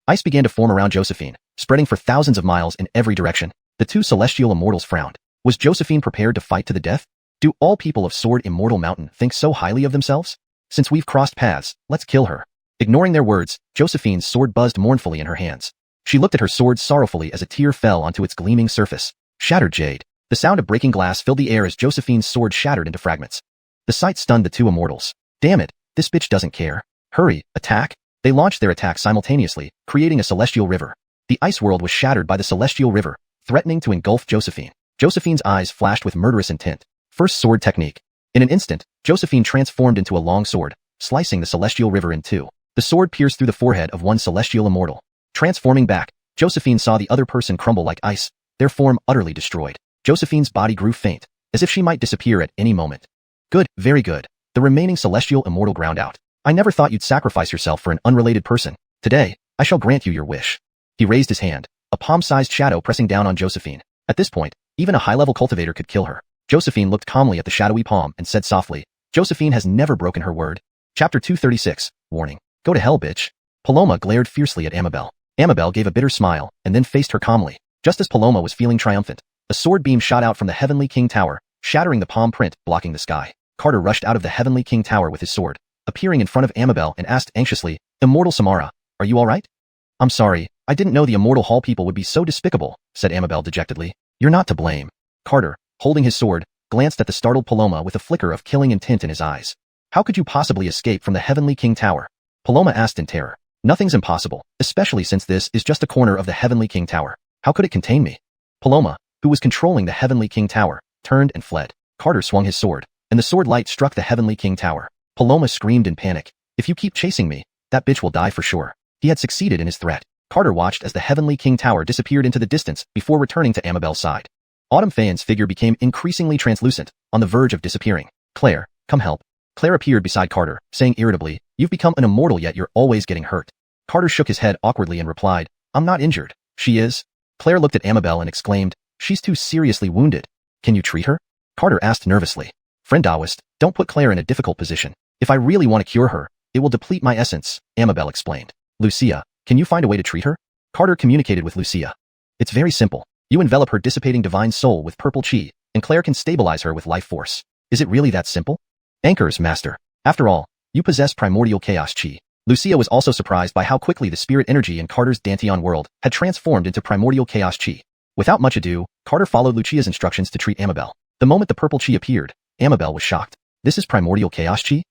Ice began to form around Josephine, spreading for thousands of miles in every direction. The two celestial immortals frowned. Was Josephine prepared to fight to the death? Do all people of Sword Immortal Mountain think so highly of themselves? Since we've crossed paths, let's kill her. Ignoring their words, Josephine's sword buzzed mournfully in her hands. She looked at her sword sorrowfully as a tear fell onto its gleaming surface. Shattered jade. The sound of breaking glass filled the air as Josephine's sword shattered into fragments. The sight stunned the two immortals. Damn it, this bitch doesn't care. Hurry, attack. They launched their attack simultaneously, creating a celestial river. The ice world was shattered by the celestial river, threatening to engulf Josephine. Josephine's eyes flashed with murderous intent. First sword technique. In an instant, Josephine transformed into a long sword, slicing the celestial river in two. The sword pierced through the forehead of one celestial immortal. Transforming back, Josephine saw the other person crumble like ice, their form utterly destroyed. Josephine's body grew faint, as if she might disappear at any moment. Good, very good. The remaining celestial immortal ground out. I never thought you'd sacrifice yourself for an unrelated person. Today, I shall grant you your wish. He raised his hand, a palm-sized shadow pressing down on Josephine. At this point, even a high-level cultivator could kill her. Josephine looked calmly at the shadowy palm and said softly, Josephine has never broken her word. Chapter 236, Warning. Go to hell, bitch. Paloma glared fiercely at Amabel. Amabel gave a bitter smile, and then faced her calmly. Just as Paloma was feeling triumphant, a sword beam shot out from the Heavenly King Tower, shattering the palm print, blocking the sky. Carter rushed out of the Heavenly King Tower with his sword, appearing in front of Amabel and asked anxiously, Immortal Samara, are you alright? I'm sorry, I didn't know the Immortal Hall people would be so despicable, said Amabel dejectedly. You're not to blame. Carter, holding his sword, glanced at the startled Paloma with a flicker of killing intent in his eyes. How could you possibly escape from the Heavenly King Tower? Paloma asked in terror. Nothing's impossible, especially since this is just a corner of the Heavenly King Tower. How could it contain me? Paloma, who was controlling the Heavenly King Tower, turned and fled. Carter swung his sword, and the sword light struck the Heavenly King Tower. Paloma screamed in panic. If you keep chasing me, that bitch will die for sure. He had succeeded in his threat. Carter watched as the Heavenly King Tower disappeared into the distance before returning to Amabel's side. Autumn Faye's figure became increasingly translucent, on the verge of disappearing. Claire, come help. Claire appeared beside Carter, saying irritably, You've become an immortal yet you're always getting hurt. Carter shook his head awkwardly and replied, I'm not injured. She is. Claire looked at Amabel and exclaimed, She's too seriously wounded. Can you treat her? Carter asked nervously. Friend Taoist, don't put Claire in a difficult position. If I really want to cure her, it will deplete my essence, Amabel explained. Wuxia, can you find a way to treat her? Carter communicated with Wuxia. It's very simple. You envelop her dissipating divine soul with purple chi, and Claire can stabilize her with life force. Is it really that simple? Anchors, master. After all, you possess primordial chaos chi. Wuxia was also surprised by how quickly the spirit energy in Carter's Danteon world had transformed into primordial chaos chi. Without much ado, Carter followed Lucia's instructions to treat Amabel. The moment the purple chi appeared, Amabel was shocked. This is primordial chaos chi?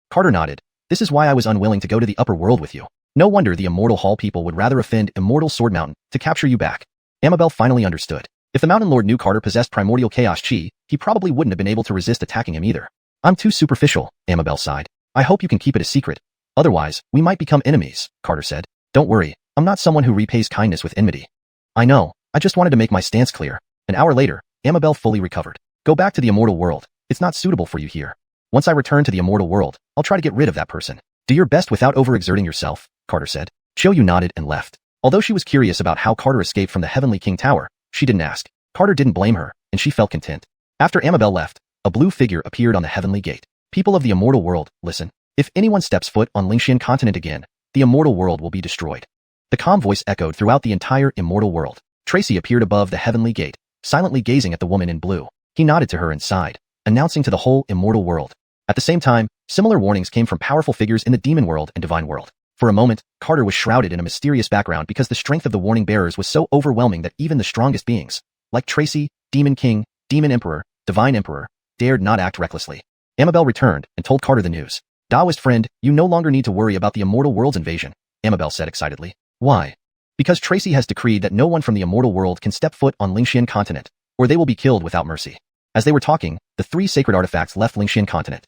Carter nodded. This is why I was unwilling to go to the upper world with you. No wonder the Immortal Hall people would rather offend Immortal Sword Mountain to capture you back. Amabel finally understood. If the Mountain Lord knew Carter possessed primordial chaos chi, he probably wouldn't have been able to resist attacking him either. I'm too superficial, Amabel sighed. I hope you can keep it a secret. Otherwise, we might become enemies, Carter said. Don't worry, I'm not someone who repays kindness with enmity. I know, I just wanted to make my stance clear. An hour later, Amabel fully recovered. Go back to the immortal world. It's not suitable for you here. Once I return to the immortal world, I'll try to get rid of that person. Do your best without overexerting yourself, Carter said. Chiou nodded and left. Although she was curious about how Carter escaped from the Heavenly King Tower, she didn't ask. Carter didn't blame her, and she felt content. After Amabel left, a blue figure appeared on the Heavenly Gate. People of the immortal world, listen. If anyone steps foot on Xianxia continent again, the immortal world will be destroyed. The calm voice echoed throughout the entire immortal world. Tracy appeared above the Heavenly Gate, silently gazing at the woman in blue. He nodded to her and sighed, announcing to the whole immortal world. At the same time, similar warnings came from powerful figures in the demon world and divine world. For a moment, Carter was shrouded in a mysterious background because the strength of the warning bearers was so overwhelming that even the strongest beings, like Tracy, Demon King, Demon Emperor, Divine Emperor, dared not act recklessly. Amabel returned and told Carter the news. Taoist friend, you no longer need to worry about the immortal world's invasion, Amabel said excitedly. Why? Because Tracy has decreed that no one from the immortal world can step foot on Xianxia continent, or they will be killed without mercy. As they were talking, the 3 sacred artifacts left Xianxia continent.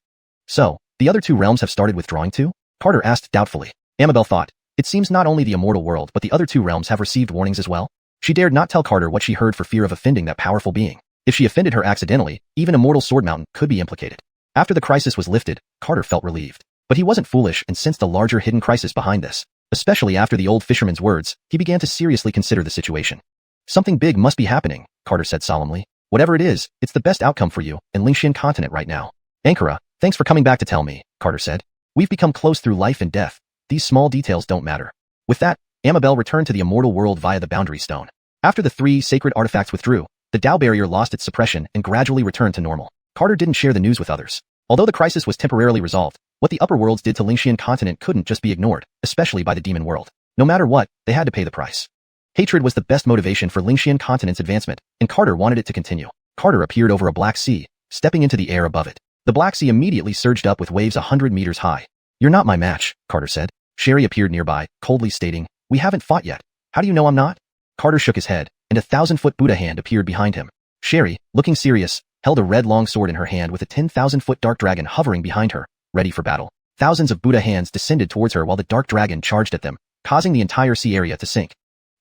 So, the other 2 realms have started withdrawing too? Carter asked doubtfully. Amabel thought, it seems not only the immortal world but the other 2 realms have received warnings as well. She dared not tell Carter what she heard for fear of offending that powerful being. If she offended her accidentally, even Immortal Sword Mountain could be implicated. After the crisis was lifted, Carter felt relieved. But he wasn't foolish and sensed a larger hidden crisis behind this. Especially after the old fisherman's words, he began to seriously consider the situation. Something big must be happening, Carter said solemnly. Whatever it is, it's the best outcome for you and Xianxia continent right now. Ankara, thanks for coming back to tell me, Carter said. We've become close through life and death. These small details don't matter. With that, Amabel returned to the immortal world via the boundary stone. After the 3 sacred artifacts withdrew, the Tao barrier lost its suppression and gradually returned to normal. Carter didn't share the news with others. Although the crisis was temporarily resolved, what the upper worlds did to Xianxia continent couldn't just be ignored, especially by the demon world. No matter what, they had to pay the price. Hatred was the best motivation for Xianxia continent's advancement, and Carter wanted it to continue. Carter appeared over a black sea, stepping into the air above it. The black sea immediately surged up with waves 100 meters high. You're not my match, Carter said. Sherry appeared nearby, coldly stating, we haven't fought yet. How do you know I'm not? Carter shook his head, and a 1,000-foot Buddha hand appeared behind him. Sherry, looking serious, held a red long sword in her hand with a 10,000-foot dark dragon hovering behind her, ready for battle. Thousands of Buddha hands descended towards her while the dark dragon charged at them, causing the entire sea area to sink.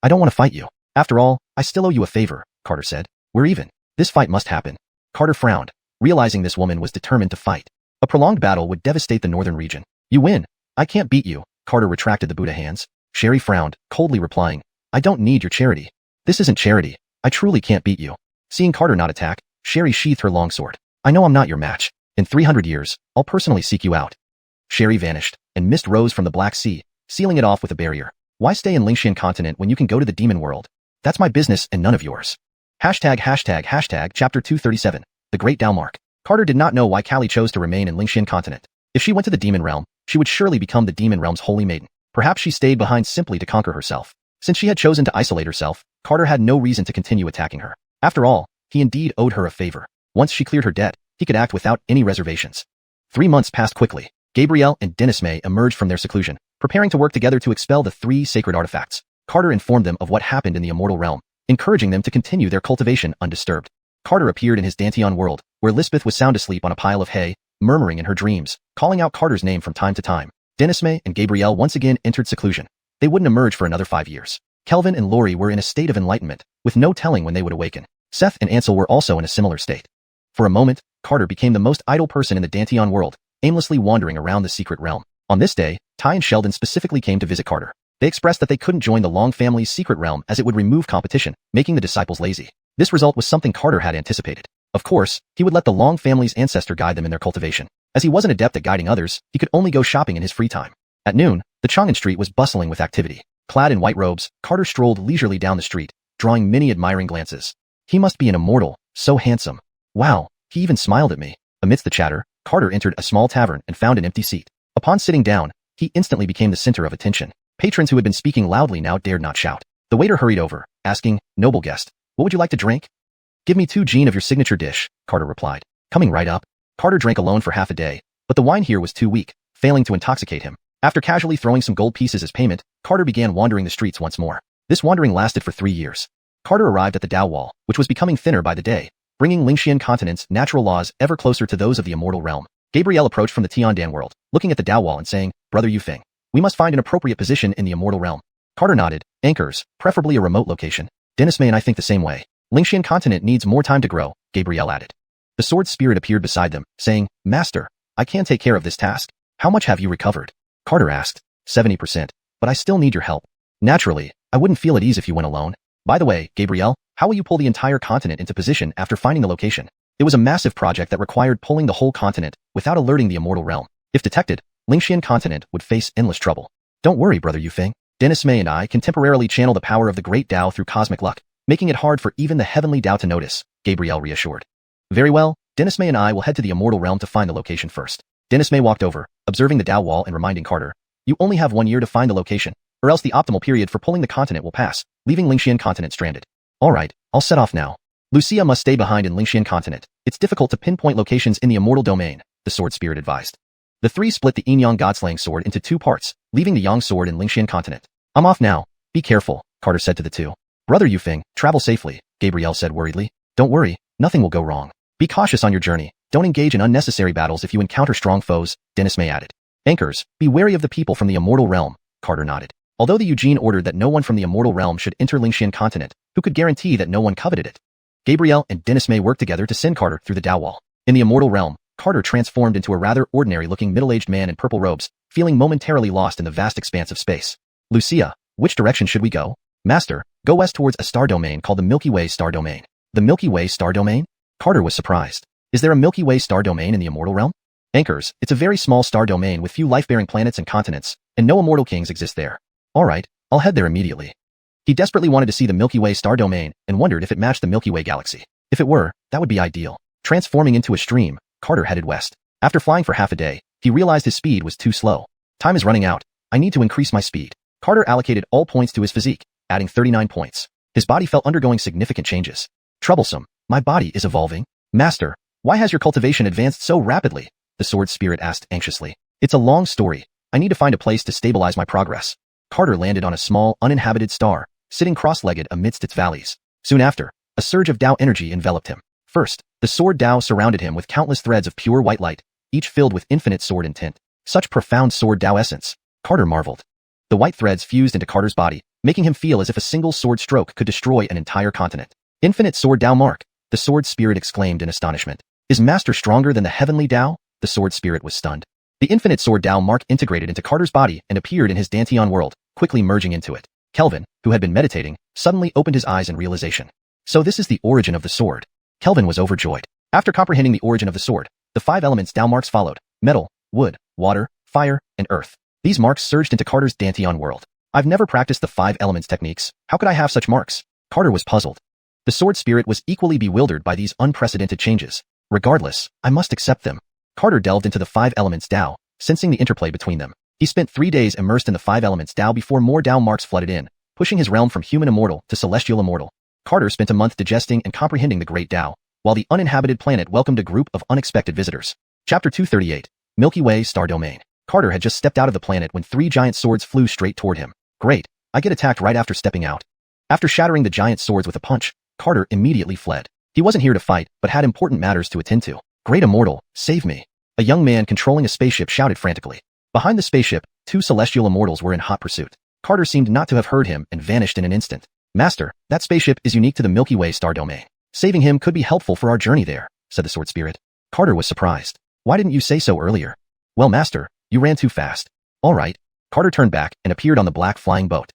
I don't want to fight you. After all, I still owe you a favor, Carter said. We're even. This fight must happen. Carter frowned, realizing this woman was determined to fight. A prolonged battle would devastate the northern region. You win. I can't beat you. Carter retracted the Buddha hands. Sherry frowned, coldly replying, I don't need your charity. This isn't charity. I truly can't beat you. Seeing Carter not attack, Sherry sheathed her longsword. I know I'm not your match. In 300 years, I'll personally seek you out. Sherry vanished, and mist rose from the Black Sea, sealing it off with a barrier. Why stay in Xianxia continent when you can go to the demon world? That's my business and none of yours. Chapter 237, The Great Dalmark. Carter did not know why Callie chose to remain in Xianxia continent. If she went to the demon realm, she would surely become the demon realm's holy maiden. Perhaps she stayed behind simply to conquer herself. Since she had chosen to isolate herself, Carter had no reason to continue attacking her. After all, he indeed owed her a favor. Once she cleared her debt, he could act without any reservations. 3 months passed quickly. Gabrielle and Dennis May emerged from their seclusion, preparing to work together to expel the 3 sacred artifacts. Carter informed them of what happened in the immortal realm, encouraging them to continue their cultivation undisturbed. Carter appeared in his Danteon world, where Lisbeth was sound asleep on a pile of hay, murmuring in her dreams, calling out Carter's name from time to time. Dennis May and Gabrielle once again entered seclusion. They wouldn't emerge for another 5 years. Kelvin and Lori were in a state of enlightenment, with no telling when they would awaken. Seth and Ansel were also in a similar state. For a moment, Carter became the most idle person in the Danteon world, aimlessly wandering around the secret realm. On this day, Ty and Sheldon specifically came to visit Carter. They expressed that they couldn't join the Long family's secret realm as it would remove competition, making the disciples lazy. This result was something Carter had anticipated. Of course, he would let the Long family's ancestor guide them in their cultivation. As he wasn't adept at guiding others, he could only go shopping in his free time. At noon, the Chang'an street was bustling with activity. Clad in white robes, Carter strolled leisurely down the street, drawing many admiring glances. He must be an immortal, so handsome. Wow, he even smiled at me. Amidst the chatter, Carter entered a small tavern and found an empty seat. Upon sitting down, he instantly became the center of attention. Patrons who had been speaking loudly now dared not shout. The waiter hurried over, asking, "Noble guest, what would you like to drink?" "Give me 2 gin of your signature dish," Carter replied. Coming right up. Carter drank alone for half a day, but the wine here was too weak, failing to intoxicate him. After casually throwing some gold pieces as payment, Carter began wandering the streets once more. This wandering lasted for 3 years. Carter arrived at the Dao Wall, which was becoming thinner by the day, bringing Xianxia continent's natural laws ever closer to those of the immortal realm. Gabriel approached from the Tiandan world, looking at the Dao Wall and saying, "Brother Yufeng, we must find an appropriate position in the immortal realm." Carter nodded. "Anchors, preferably a remote location. Dennis May and I think the same way. Xianxia continent needs more time to grow," Gabriel added. The sword spirit appeared beside them, saying, "Master, I can take care of this task. How much have you recovered?" Carter asked. 70%, but I still need your help. Naturally, I wouldn't feel at ease if you went alone. By the way, Gabriel, how will you pull the entire continent into position after finding the location? It was a massive project that required pulling the whole continent without alerting the immortal realm. If detected, Xianxia continent would face endless trouble. Don't worry, Brother Yufeng. Dennis May and I can temporarily channel the power of the great Dao through cosmic luck, making it hard for even the heavenly Dao to notice, Gabriel reassured. Very well, Dennis May and I will head to the immortal realm to find the location first. Dennis May walked over, observing the Dao Wall and reminding Carter, "You only have 1 year to find the location, or else the optimal period for pulling the continent will pass, leaving Xianxia continent stranded." "All right, I'll set off now. Wuxia must stay behind in Xianxia continent. It's difficult to pinpoint locations in the immortal domain," the sword spirit advised. The three split the Yin-Yang Godslaying sword into 2 parts, leaving the Yang sword in Xianxia continent. "I'm off now. Be careful," Carter said to the two. "Brother Yufeng, travel safely," Gabriel said worriedly. "Don't worry, nothing will go wrong. Be cautious on your journey. Don't engage in unnecessary battles if you encounter strong foes," Dennis May added. "Anchors, be wary of the people from the immortal realm," Carter nodded. Although the Eugene ordered that no one from the immortal realm should enter Xianxia continent, who could guarantee that no one coveted it? Gabriel and Dennis May worked together to send Carter through the Dao Wall. In the immortal realm, Carter transformed into a rather ordinary-looking middle-aged man in purple robes, feeling momentarily lost in the vast expanse of space. "Wuxia, which direction should we go?" "Master, go west towards a star domain called the Milky Way Star Domain." "The Milky Way Star Domain?" Carter was surprised. "Is there a Milky Way Star Domain in the immortal realm?" "Anchors, it's a very small star domain with few life-bearing planets and continents, and no immortal kings exist there." "All right, I'll head there immediately." He desperately wanted to see the Milky Way Star Domain and wondered if it matched the Milky Way galaxy. If it were, that would be ideal. Transforming into a stream, Carter headed west. After flying for half a day, he realized his speed was too slow. "Time is running out. I need to increase my speed." Carter allocated all points to his physique, adding 39 points. His body felt undergoing significant changes. "Troublesome. My body is evolving." "Master, why has your cultivation advanced so rapidly?" the sword spirit asked anxiously. "It's a long story. I need to find a place to stabilize my progress." Carter landed on a small, uninhabited star, sitting cross-legged amidst its valleys. Soon after, a surge of Dao energy enveloped him. First, the sword Dao surrounded him with countless threads of pure white light, each filled with infinite sword intent. Such profound sword Dao essence, Carter marveled. The white threads fused into Carter's body, making him feel as if a single sword stroke could destroy an entire continent. "Infinite sword Dao mark," the sword spirit exclaimed in astonishment. "Is Master stronger than the heavenly Dao?" The sword spirit was stunned. The infinite sword Dao mark integrated into Carter's body and appeared in his Dantian world, quickly merging into it. Kelvin, who had been meditating, suddenly opened his eyes in realization. So this is the origin of the sword. Kelvin was overjoyed. After comprehending the origin of the sword, the 5 elements Dao marks followed: metal, wood, water, fire, and earth. These marks surged into Carter's Dantian world. "I've never practiced the 5 elements techniques. How could I have such marks?" Carter was puzzled. The sword spirit was equally bewildered by these unprecedented changes. "Regardless, I must accept them." Carter delved into the 5 elements Dao, sensing the interplay between them. He spent 3 days immersed in the 5 elements Dao before more Dao marks flooded in, pushing his realm from human immortal to celestial immortal. Carter spent a month digesting and comprehending the great Dao, while the uninhabited planet welcomed a group of unexpected visitors. Chapter 238, Milky Way Star Domain. Carter had just stepped out of the planet when 3 giant swords flew straight toward him. "Great, I get attacked right after stepping out." After shattering the giant swords with a punch, Carter immediately fled. He wasn't here to fight, but had important matters to attend to. "Great Immortal, save me." A young man controlling a spaceship shouted frantically. Behind the spaceship, 2 celestial immortals were in hot pursuit. Carter seemed not to have heard him and vanished in an instant. "Master, that spaceship is unique to the Milky Way Star Domain. Saving him could be helpful for our journey there," said the sword spirit. Carter was surprised. "Why didn't you say so earlier?" "Well, Master, you ran too fast." "All right." Carter turned back and appeared on the black flying boat.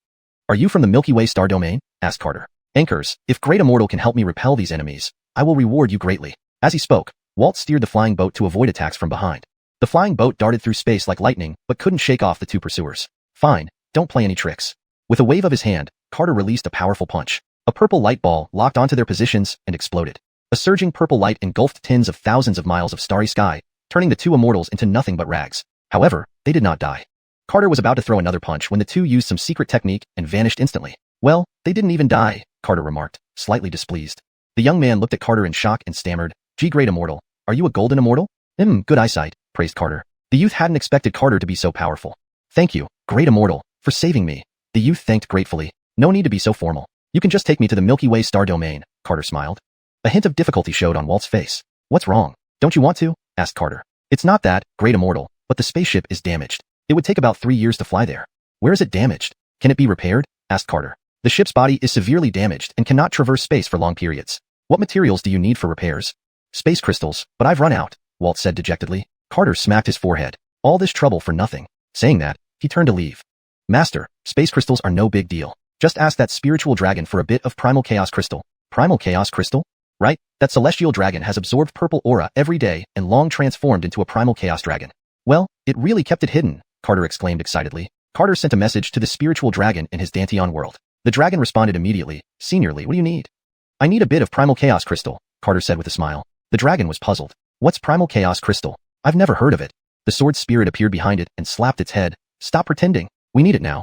"Are you from the Milky Way Star Domain?" asked Carter. "Anchors, if Great Immortal can help me repel these enemies, I will reward you greatly." As he spoke, Walt steered the flying boat to avoid attacks from behind. The flying boat darted through space like lightning, but couldn't shake off the 2 pursuers. "Fine, don't play any tricks." With a wave of his hand, Carter released a powerful punch. A purple light ball locked onto their positions and exploded. A surging purple light engulfed tens of thousands of miles of starry sky, turning the 2 immortals into nothing but rags. However, they did not die. Carter was about to throw another punch when the 2 used some secret technique and vanished instantly. "Well, they didn't even die," Carter remarked, slightly displeased. The young man looked at Carter in shock and stammered, "Gee, Great Immortal, are you a golden immortal?" Good eyesight," praised Carter. The youth hadn't expected Carter to be so powerful. Thank you, great immortal, for saving me. The youth thanked gratefully. No need to be so formal. You can just take me to the Milky Way star domain, Carter smiled. A hint of difficulty showed on Walt's face. What's wrong? Don't you want to? Asked Carter. It's not that, great immortal, but the spaceship is damaged. It would take about 3 years to fly there. Where is it damaged? Can it be repaired? Asked Carter. The ship's body is severely damaged and cannot traverse space for long periods. What materials do you need for repairs? Space crystals, but I've run out, Walt said dejectedly. Carter smacked his forehead. All this trouble for nothing. Saying that, he turned to leave. Master, space crystals are no big deal. Just ask that spiritual dragon for a bit of primal chaos crystal. Primal chaos crystal? Right? That celestial dragon has absorbed purple aura every day and long transformed into a primal chaos dragon. Well, it really kept it hidden, Carter exclaimed excitedly. Carter sent a message to the spiritual dragon in his Danteon world. The dragon responded immediately. Seniorly, what do you need? I need a bit of primal chaos crystal, Carter said with a smile. The dragon was puzzled. What's primal chaos crystal? I've never heard of it. The sword spirit appeared behind it and slapped its head. Stop pretending. We need it now.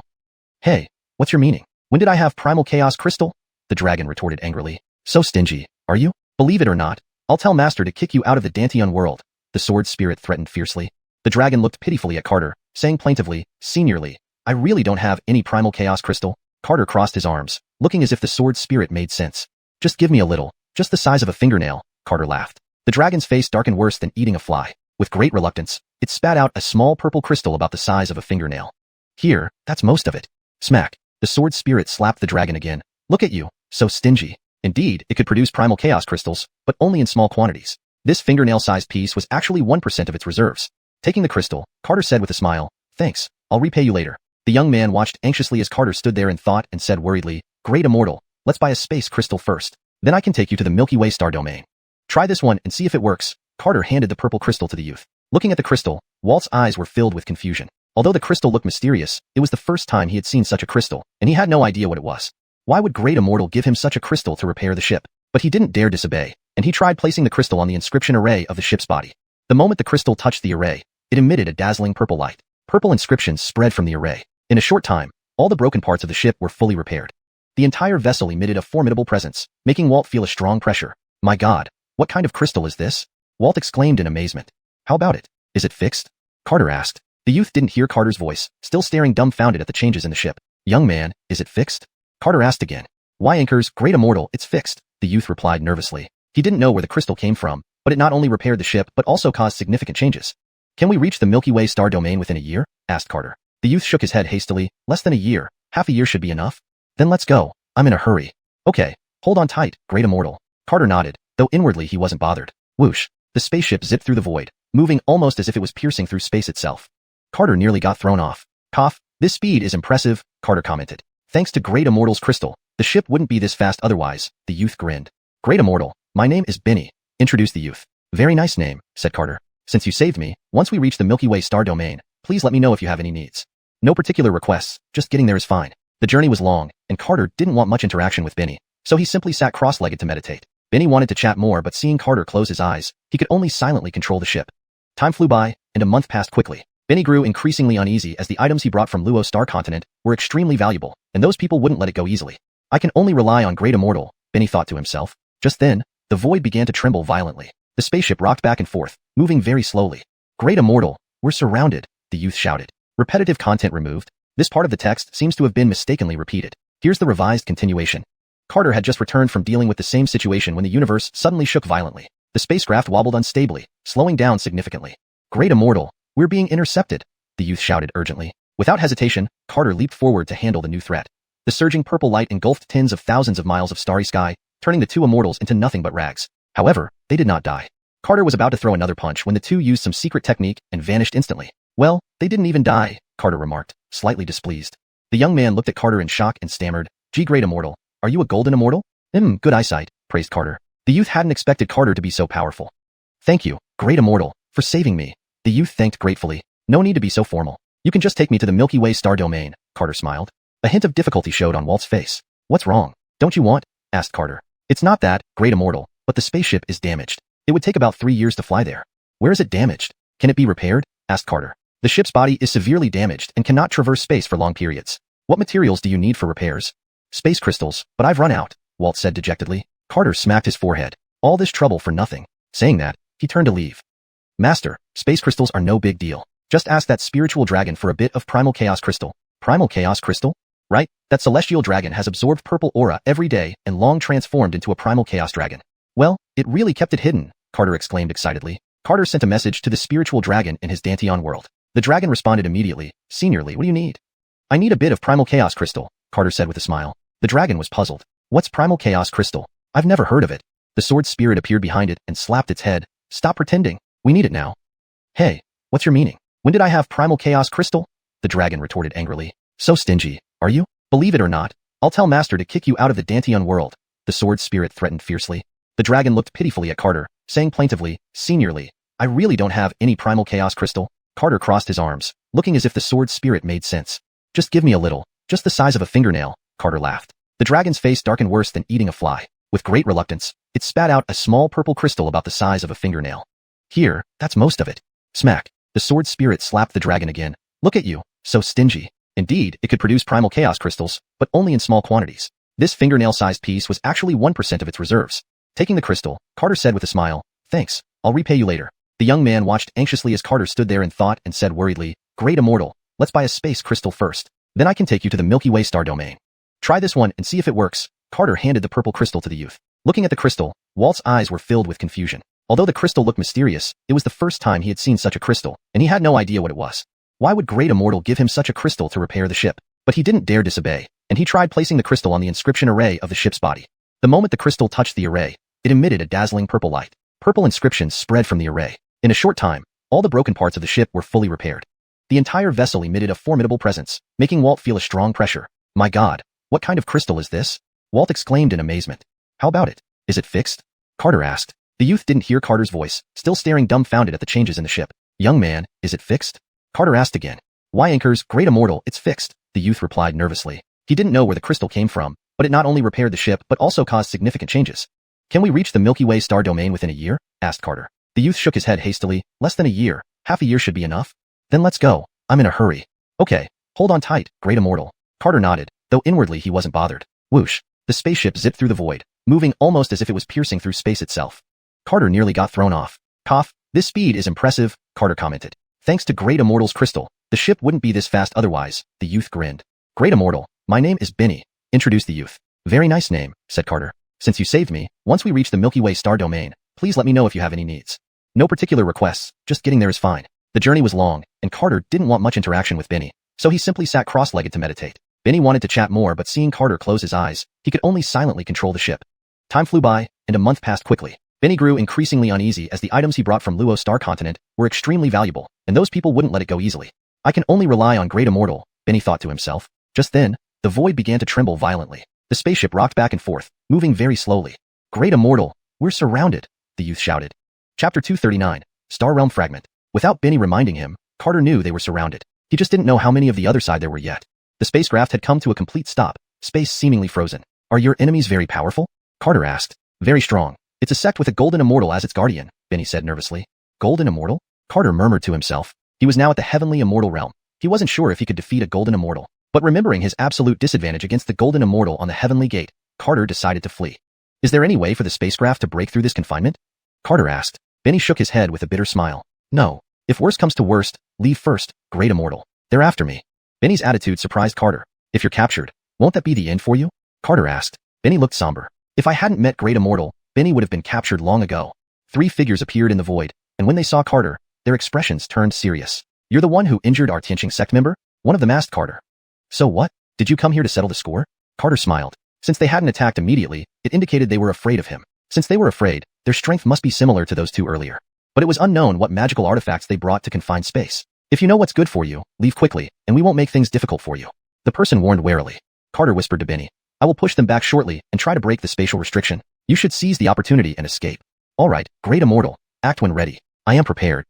Hey, what's your meaning? When did I have primal chaos crystal? The dragon retorted angrily. So stingy, are you? Believe it or not, I'll tell Master to kick you out of the Danteon world. The sword spirit threatened fiercely. The dragon looked pitifully at Carter, saying plaintively, Seniorly, I really don't have any primal chaos crystal. Carter crossed his arms, looking as if the sword spirit made sense. Just give me a little, just the size of a fingernail, Carter laughed. The dragon's face darkened worse than eating a fly. With great reluctance, it spat out a small purple crystal about the size of a fingernail. Here, that's most of it. Smack. The sword spirit slapped the dragon again. Look at you, so stingy. Indeed, it could produce primal chaos crystals, but only in small quantities. This fingernail-sized piece was actually 1% of its reserves. Taking the crystal, Carter said with a smile, Thanks, I'll repay you later. The young man watched anxiously as Carter stood there in thought and said worriedly, Great immortal, let's buy a space crystal first. Then I can take you to the Milky Way star domain. Try this one and see if it works. Carter handed the purple crystal to the youth. Looking at the crystal, Walt's eyes were filled with confusion. Although the crystal looked mysterious, it was the first time he had seen such a crystal, and he had no idea what it was. Why would Great Immortal give him such a crystal to repair the ship? But he didn't dare disobey, and he tried placing the crystal on the inscription array of the ship's body. The moment the crystal touched the array, it emitted a dazzling purple light. Purple inscriptions spread from the array. In a short time, all the broken parts of the ship were fully repaired. The entire vessel emitted a formidable presence, making Walt feel a strong pressure. My God, what kind of crystal is this? Walt exclaimed in amazement. How about it? Is it fixed? Carter asked. The youth didn't hear Carter's voice, still staring dumbfounded at the changes in the ship. Young man, is it fixed? Carter asked again. Why anchors, Great Immortal, it's fixed, the youth replied nervously. He didn't know where the crystal came from, but it not only repaired the ship but also caused significant changes. Can we reach the Milky Way star domain within a year? Asked Carter. The youth shook his head hastily. Less than a year. Half a year should be enough. Then let's go. I'm in a hurry. Okay, hold on tight, Great Immortal. Carter nodded, though inwardly he wasn't bothered. Whoosh. The spaceship zipped through the void, moving almost as if it was piercing through space itself. Carter nearly got thrown off. Cough. This speed is impressive, Carter commented. Thanks to Great Immortal's crystal, the ship wouldn't be this fast otherwise, the youth grinned. Great Immortal, my name is Benny, introduced the youth. Very nice name, said Carter. Since you saved me, once we reach the Milky Way star domain, please let me know if you have any needs. No particular requests, just getting there is fine. The journey was long, and Carter didn't want much interaction with Benny, so he simply sat cross-legged to meditate. Benny wanted to chat more, but seeing Carter close his eyes, he could only silently control the ship. Time flew by, and a month passed quickly. Benny grew increasingly uneasy as the items he brought from Luo Star Continent were extremely valuable, and those people wouldn't let it go easily. I can only rely on Great Immortal, Benny thought to himself. Just then, the void began to tremble violently. The spaceship rocked back and forth, moving very slowly. Great Immortal, we're surrounded, the youth shouted. Repetitive content removed. This part of the text seems to have been mistakenly repeated. Here's the revised continuation. Carter had just returned from dealing with the same situation when the universe suddenly shook violently. The spacecraft wobbled unstably, slowing down significantly. Great Immortal, we're being intercepted, the youth shouted urgently. Without hesitation, Carter leaped forward to handle the new threat. The surging purple light engulfed tens of thousands of miles of starry sky, turning the two immortals into nothing but rags. However, they did not die. Carter was about to throw another punch when the two used some secret technique and vanished instantly. Well, they didn't even die, Carter remarked, slightly displeased. The young man looked at Carter in shock and stammered, Gee, Great Immortal, are you a golden immortal? Good eyesight, praised Carter. The youth hadn't expected Carter to be so powerful. Thank you, Great Immortal, for saving me. The youth thanked gratefully. No need to be so formal. You can just take me to the Milky Way star domain, Carter smiled. A hint of difficulty showed on Walt's face. What's wrong? Don't you want? Asked Carter. It's not that, Great Immortal, but the spaceship is damaged. It would take about 3 years to fly there. Where is it damaged? Can it be repaired? Asked Carter. The ship's body is severely damaged and cannot traverse space for long periods. What materials do you need for repairs? Space crystals, but I've run out, Walt said dejectedly. Carter smacked his forehead. All this trouble for nothing. Saying that, he turned to leave. Master, space crystals are no big deal. Just ask that spiritual dragon for a bit of primal chaos crystal. Primal chaos crystal? Right? That celestial dragon has absorbed purple aura every day and long transformed into a primal chaos dragon. Well, it really kept it hidden, Carter exclaimed excitedly. Carter sent a message to the spiritual dragon in his Danteon world. The dragon responded immediately, "Seniorly, what do you need?" "I need a bit of primal chaos crystal," Carter said with a smile. The dragon was puzzled. "What's primal chaos crystal? I've never heard of it." The sword spirit appeared behind it and slapped its head. "Stop pretending. We need it now." "Hey, what's your meaning? When did I have primal chaos crystal?" The dragon retorted angrily. "So stingy, are you? Believe it or not, I'll tell Master to kick you out of the Danteon world," the sword spirit threatened fiercely. The dragon looked pitifully at Carter, saying plaintively, "Seniorly, I really don't have any primal chaos crystal." Carter crossed his arms, looking as if the sword spirit made sense. "Just give me a little, just the size of a fingernail," Carter laughed. The dragon's face darkened worse than eating a fly. With great reluctance, it spat out a small purple crystal about the size of a fingernail. "Here, that's most of it." Smack. The sword spirit slapped the dragon again. "Look at you, so stingy." Indeed, it could produce primal chaos crystals, but only in small quantities. This fingernail-sized piece was actually 1% of its reserves. Taking the crystal, Carter said with a smile, "Thanks, I'll repay you later." The young man watched anxiously as Carter stood there in thought and said worriedly, "Great Immortal, let's buy a space crystal first. Then I can take you to the Milky Way star domain. Try this one and see if it works." Carter handed the purple crystal to the youth. Looking at the crystal, Walt's eyes were filled with confusion. Although the crystal looked mysterious, it was the first time he had seen such a crystal, and he had no idea what it was. Why would Great Immortal give him such a crystal to repair the ship? But he didn't dare disobey, and he tried placing the crystal on the inscription array of the ship's body. The moment the crystal touched the array, it emitted a dazzling purple light. Purple inscriptions spread from the array. In a short time, all the broken parts of the ship were fully repaired. The entire vessel emitted a formidable presence, making Walt feel a strong pressure. "My God, what kind of crystal is this?" Walt exclaimed in amazement. "How about it? Is it fixed?" Carter asked. The youth didn't hear Carter's voice, still staring dumbfounded at the changes in the ship. "Young man, is it fixed?" Carter asked again. "Why, Anchors, Great Immortal, it's fixed," the youth replied nervously. He didn't know where the crystal came from, but it not only repaired the ship but also caused significant changes. "Can we reach the Milky Way star domain within a year?" asked Carter. The youth shook his head hastily. "Less than a year. Half a year should be enough." "Then let's go. I'm in a hurry." "Okay, hold on tight, Great Immortal." Carter nodded, though inwardly he wasn't bothered. Whoosh. The spaceship zipped through the void, moving almost as if it was piercing through space itself. Carter nearly got thrown off. "Cough, this speed is impressive," Carter commented. "Thanks to Great Immortal's crystal, the ship wouldn't be this fast otherwise," the youth grinned. "Great Immortal, my name is Benny," introduced the youth. "Very nice name," said Carter. "Since you saved me, once we reach the Milky Way star domain, please let me know if you have any needs." "No particular requests, just getting there is fine." The journey was long, and Carter didn't want much interaction with Benny, so he simply sat cross-legged to meditate. Benny wanted to chat more, but seeing Carter close his eyes, he could only silently control the ship. Time flew by, and a month passed quickly. Benny grew increasingly uneasy as the items he brought from Luo Star Continent were extremely valuable, and those people wouldn't let it go easily. "I can only rely on Great Immortal," Benny thought to himself. Just then, the void began to tremble violently. The spaceship rocked back and forth, moving very slowly. "Great Immortal, we're surrounded," the youth shouted. Chapter 239, Star Realm Fragment. Without Benny reminding him, Carter knew they were surrounded. He just didn't know how many of the other side there were yet. The spacecraft had come to a complete stop, space seemingly frozen. "Are your enemies very powerful?" Carter asked. "Very strong. It's a sect with a golden immortal as its guardian," Benny said nervously. "Golden immortal?" Carter murmured to himself. He was now at the heavenly immortal realm. He wasn't sure if he could defeat a golden immortal, but remembering his absolute disadvantage against the golden immortal on the heavenly gate, Carter decided to flee. "Is there any way for the spacecraft to break through this confinement?" Carter asked. Benny shook his head with a bitter smile. "No. If worst comes to worst, leave first, Great Immortal. They're after me." Benny's attitude surprised Carter. "If you're captured, won't that be the end for you?" Carter asked. Benny looked somber. If I hadn't met Great Immortal, Benny would have been captured long ago. Three figures appeared in the void, and when they saw Carter, their expressions turned serious. "You're the one who injured our Xianxia sect member?" One of them asked Carter. "So what? Did you come here to settle the score?" Carter smiled. Since they hadn't attacked immediately, it indicated they were afraid of him. Since they were afraid, their strength must be similar to those two earlier. But it was unknown what magical artifacts they brought to confine space. "If you know what's good for you, leave quickly, and we won't make things difficult for you," the person warned warily. Carter whispered to Benny. "I will push them back shortly and try to break the spatial restriction. You should seize the opportunity and escape." "All right, Great Immortal, act when ready. I am prepared."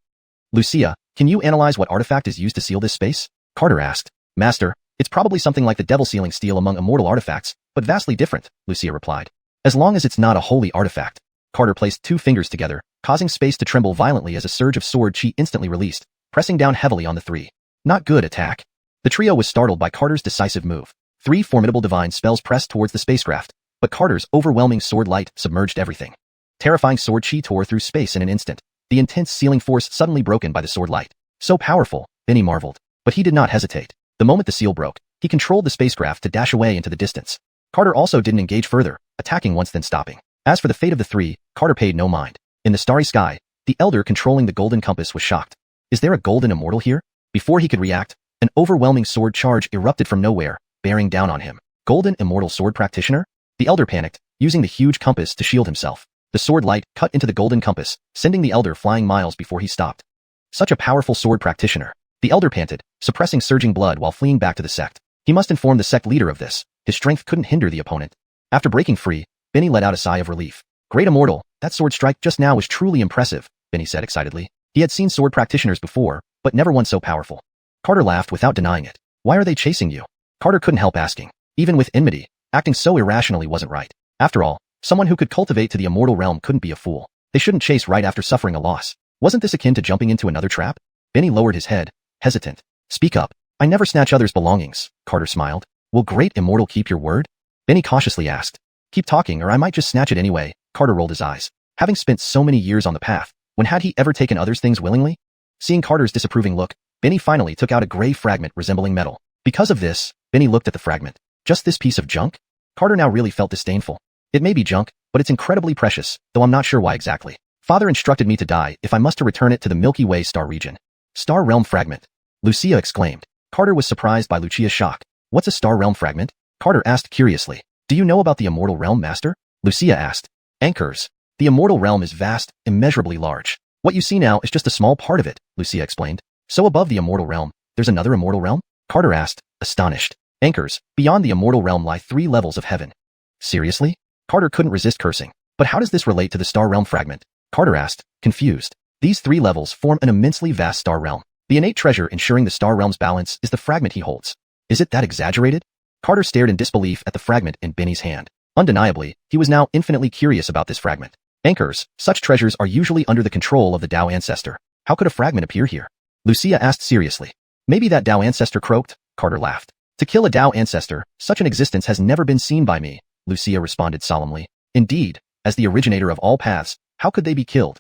"Lucia, can you analyze what artifact is used to seal this space?" Carter asked. "Master, it's probably something like the devil sealing steel among immortal artifacts, but vastly different," Lucia replied. "As long as it's not a holy artifact." Carter placed two fingers together, causing space to tremble violently as a surge of sword chi instantly released, pressing down heavily on the three. "Not good, attack." The trio was startled by Carter's decisive move. Three formidable divine spells pressed towards the spacecraft, but Carter's overwhelming sword light submerged everything. Terrifying sword chi tore through space in an instant, the intense sealing force suddenly broken by the sword light. So powerful, Benny marveled. But he did not hesitate. The moment the seal broke, he controlled the spacecraft to dash away into the distance. Carter also didn't engage further, attacking once then stopping. As for the fate of the three, Carter paid no mind. In the starry sky, the elder controlling the golden compass was shocked. Is there a golden immortal here? Before he could react, an overwhelming sword charge erupted from nowhere, bearing down on him. Golden immortal sword practitioner? The elder panicked, using the huge compass to shield himself. The sword light cut into the golden compass, sending the elder flying miles before he stopped. Such a powerful sword practitioner. The elder panted, suppressing surging blood while fleeing back to the sect. He must inform the sect leader of this. His strength couldn't hinder the opponent. After breaking free, Benny let out a sigh of relief. Great immortal, that sword strike just now was truly impressive, Benny said excitedly. He had seen sword practitioners before, but never one so powerful. Carter laughed without denying it. Why are they chasing you? Carter couldn't help asking. Even with enmity, acting so irrationally wasn't right. After all, someone who could cultivate to the immortal realm couldn't be a fool. They shouldn't chase right after suffering a loss. Wasn't this akin to jumping into another trap? Benny lowered his head, hesitant. Speak up. I never snatch others' belongings, Carter smiled. Will great immortal keep your word? Benny cautiously asked. Keep talking or I might just snatch it anyway, Carter rolled his eyes. Having spent so many years on the path, when had he ever taken others' things willingly? Seeing Carter's disapproving look, Benny finally took out a gray fragment resembling metal. Because of this, Benny looked at the fragment. Just this piece of junk? Carter now really felt disdainful. It may be junk, but it's incredibly precious, though I'm not sure why exactly. Father instructed me to die if I must to return it to the Milky Way star region. Star Realm Fragment. Wuxia exclaimed. Carter was surprised by Wuxia's shock. What's a Star Realm Fragment? Carter asked curiously. Do you know about the Immortal Realm, Master? Wuxia asked. Anchors. The Immortal Realm is vast, immeasurably large. What you see now is just a small part of it, Wuxia explained. So above the Immortal Realm, there's another Immortal Realm? Carter asked, astonished. Anchors. Beyond the Immortal Realm lie 3 levels of heaven. Seriously? Carter couldn't resist cursing. But how does this relate to the Star Realm Fragment? Carter asked, confused. These 3 levels form an immensely vast star realm. The innate treasure ensuring the star realm's balance is the fragment he holds. Is it that exaggerated? Carter stared in disbelief at the fragment in Benny's hand. Undeniably, he was now infinitely curious about this fragment. Anchors, such treasures are usually under the control of the Tao ancestor. How could a fragment appear here? Wuxia asked seriously. Maybe that Tao ancestor croaked, Carter laughed. To kill a Tao ancestor, such an existence has never been seen by me, Wuxia responded solemnly. Indeed, as the originator of all paths, how could they be killed?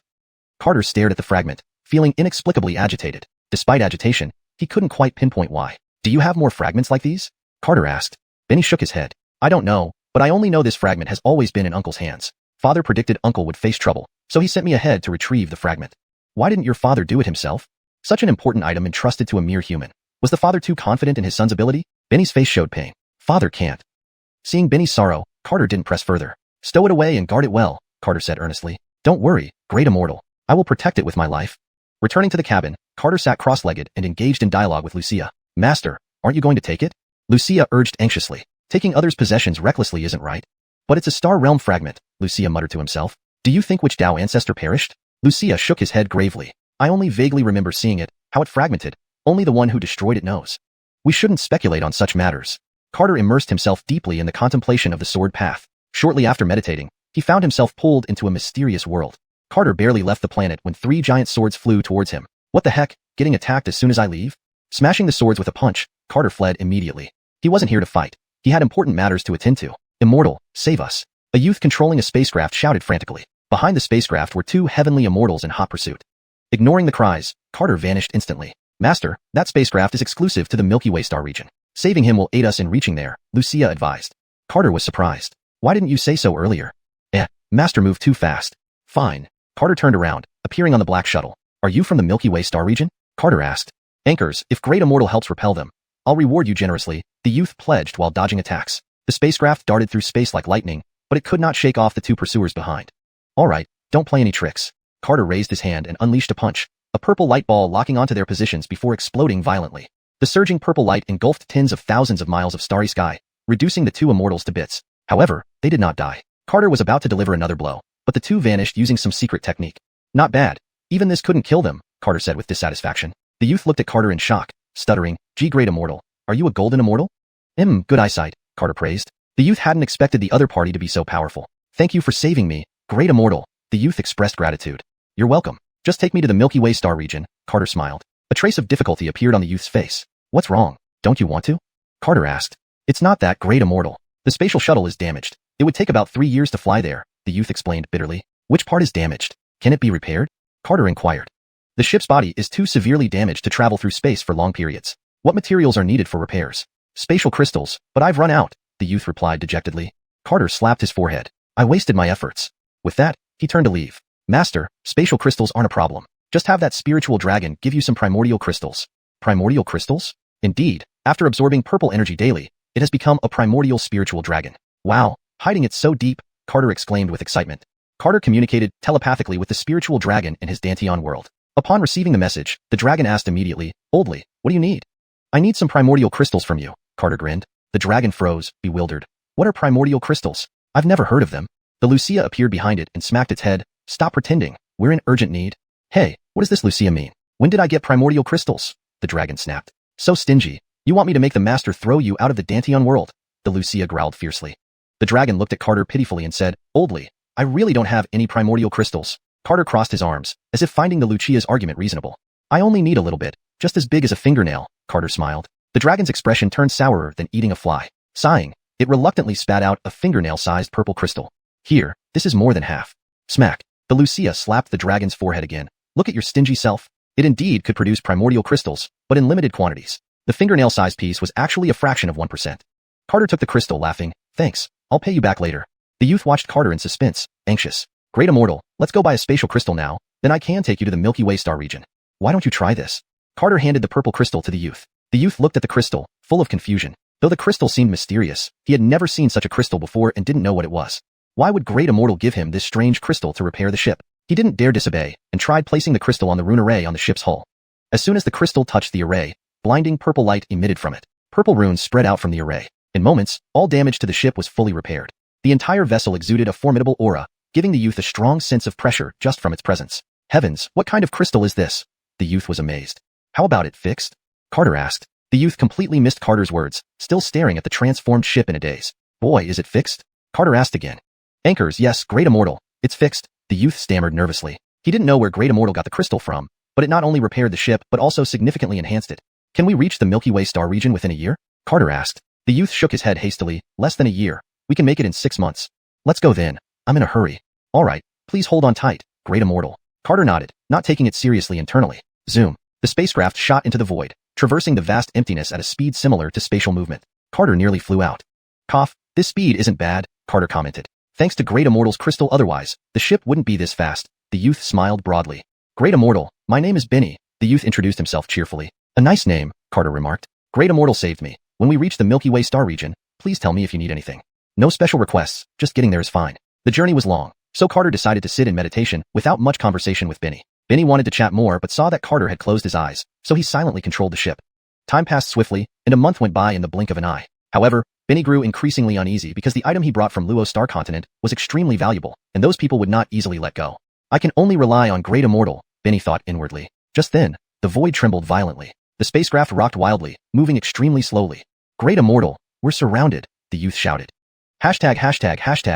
Carter stared at the fragment, feeling inexplicably agitated. Despite agitation, he couldn't quite pinpoint why. Do you have more fragments like these? Carter asked. Benny shook his head. I don't know, but I only know this fragment has always been in Uncle's hands. Father predicted Uncle would face trouble, so he sent me ahead to retrieve the fragment. Why didn't your father do it himself? Such an important item entrusted to a mere human. Was the father too confident in his son's ability? Benny's face showed pain. Father can't. Seeing Benny's sorrow, Carter didn't press further. Stow it away and guard it well, Carter said earnestly. Don't worry, great immortal. I will protect it with my life. Returning to the cabin, Carter sat cross-legged and engaged in dialogue with Wuxia. Master, aren't you going to take it? Wuxia urged anxiously. Taking others' possessions recklessly isn't right. But it's a star realm fragment, Wuxia muttered to himself. Do you think which Tao ancestor perished? Wuxia shook his head gravely. I only vaguely remember seeing it, how it fragmented. Only the one who destroyed it knows. We shouldn't speculate on such matters. Carter immersed himself deeply in the contemplation of the sword path. Shortly after meditating, he found himself pulled into a mysterious world. Carter barely left the planet when 3 giant swords flew towards him. What the heck, getting attacked as soon as I leave? Smashing the swords with a punch, Carter fled immediately. He wasn't here to fight. He had important matters to attend to. Immortal, save us. A youth controlling a spacecraft shouted frantically. Behind the spacecraft were 2 heavenly immortals in hot pursuit. Ignoring the cries, Carter vanished instantly. Master, that spacecraft is exclusive to the Milky Way star region. Saving him will aid us in reaching there, Wuxia advised. Carter was surprised. Why didn't you say so earlier? Master moved too fast. Fine. Carter turned around, appearing on the black shuttle. Are you from the Milky Way star region? Carter asked. Anchors, if great immortal helps repel them, I'll reward you generously, the youth pledged while dodging attacks. The spacecraft darted through space like lightning, but it could not shake off the 2 pursuers behind. All right, don't play any tricks. Carter raised his hand and unleashed a punch, a purple light ball locking onto their positions before exploding violently. The surging purple light engulfed tens of thousands of miles of starry sky, reducing the 2 immortals to bits. However, they did not die. Carter was about to deliver another blow, but the 2 vanished using some secret technique. Not bad. Even this couldn't kill them, Carter said with dissatisfaction. The youth looked at Carter in shock, stuttering, Gee, great immortal. Are you a golden immortal? Good eyesight, Carter praised. The youth hadn't expected the other party to be so powerful. Thank you for saving me, great immortal. The youth expressed gratitude. You're welcome. Just take me to the Milky Way star region, Carter smiled. A trace of difficulty appeared on the youth's face. What's wrong? Don't you want to? Carter asked. It's not that, great immortal. The spatial shuttle is damaged. It would take about 3 years to fly there, the youth explained bitterly. Which part is damaged? Can it be repaired? Carter inquired. The ship's body is too severely damaged to travel through space for long periods. What materials are needed for repairs? Spatial crystals, but I've run out, the youth replied dejectedly. Carter slapped his forehead. I wasted my efforts. With that, he turned to leave. Master, spatial crystals aren't a problem. Just have that spiritual dragon give you some primordial crystals. Primordial crystals? Indeed, after absorbing purple energy daily, it has become a primordial spiritual dragon. Wow, hiding it so deep, Carter exclaimed with excitement. Carter communicated telepathically with the spiritual dragon in his Danteon world. Upon receiving the message, the dragon asked immediately, boldly, what do you need? I need some primordial crystals from you, Carter grinned. The dragon froze, bewildered. What are primordial crystals? I've never heard of them. The Wuxia appeared behind it and smacked its head. Stop pretending. We're in urgent need. Hey, what does this Wuxia mean? When did I get primordial crystals? The dragon snapped. So stingy. You want me to make the master throw you out of the Danteon world? The Wuxia growled fiercely. The dragon looked at Carter pitifully and said, boldly, I really don't have any primordial crystals. Carter crossed his arms, as if finding the Wuxia's argument reasonable. I only need a little bit, just as big as a fingernail, Carter smiled. The dragon's expression turned sourer than eating a fly. Sighing, it reluctantly spat out a fingernail-sized purple crystal. Here, this is more than half. Smack. The Wuxia slapped the dragon's forehead again. Look at your stingy self. It indeed could produce primordial crystals, but in limited quantities. The fingernail-sized piece was actually a fraction of 1%. Carter took the crystal, laughing. Thanks, I'll pay you back later. The youth watched Carter in suspense, anxious. Great Immortal, let's go buy a spatial crystal now, then I can take you to the Milky Way star region. Why don't you try this? Carter handed the purple crystal to the youth. The youth looked at the crystal, full of confusion. Though the crystal seemed mysterious, he had never seen such a crystal before and didn't know what it was. Why would Great Immortal give him this strange crystal to repair the ship? He didn't dare disobey, and tried placing the crystal on the rune array on the ship's hull. As soon as the crystal touched the array, blinding purple light emitted from it. Purple runes spread out from the array. In moments, all damage to the ship was fully repaired. The entire vessel exuded a formidable aura, giving the youth a strong sense of pressure just from its presence. Heavens, what kind of crystal is this? The youth was amazed. How about it fixed? Carter asked. The youth completely missed Carter's words, still staring at the transformed ship in a daze. Boy, is it fixed? Carter asked again. Anchors, yes, Great Immortal. It's fixed. The youth stammered nervously. He didn't know where Great Immortal got the crystal from, but it not only repaired the ship but also significantly enhanced it. Can we reach the Milky Way star region within a year? Carter asked. The youth shook his head hastily. Less than a year. We can make it in 6 months. Let's go then. I'm in a hurry. All right, please hold on tight, Great Immortal. Carter nodded, not taking it seriously internally. Zoom. The spacecraft shot into the void, traversing the vast emptiness at a speed similar to spatial movement. Carter nearly flew out. Cough, this speed isn't bad, Carter commented. Thanks to Great Immortal's crystal, otherwise, the ship wouldn't be this fast. The youth smiled broadly. Great Immortal, my name is Benny. The youth introduced himself cheerfully. A nice name, Carter remarked. Great Immortal saved me. When we reach the Milky Way star region, please tell me if you need anything. No special requests, just getting there is fine. The journey was long, so Carter decided to sit in meditation without much conversation with Benny. Benny wanted to chat more but saw that Carter had closed his eyes, so he silently controlled the ship. Time passed swiftly, and a month went by in the blink of an eye. However, Benny grew increasingly uneasy because the item he brought from Luo Star Continent was extremely valuable, and those people would not easily let go. I can only rely on Great Immortal, Benny thought inwardly. Just then, the void trembled violently. The spacecraft rocked wildly, moving extremely slowly. Great Immortal, we're surrounded, the youth shouted. Hashtag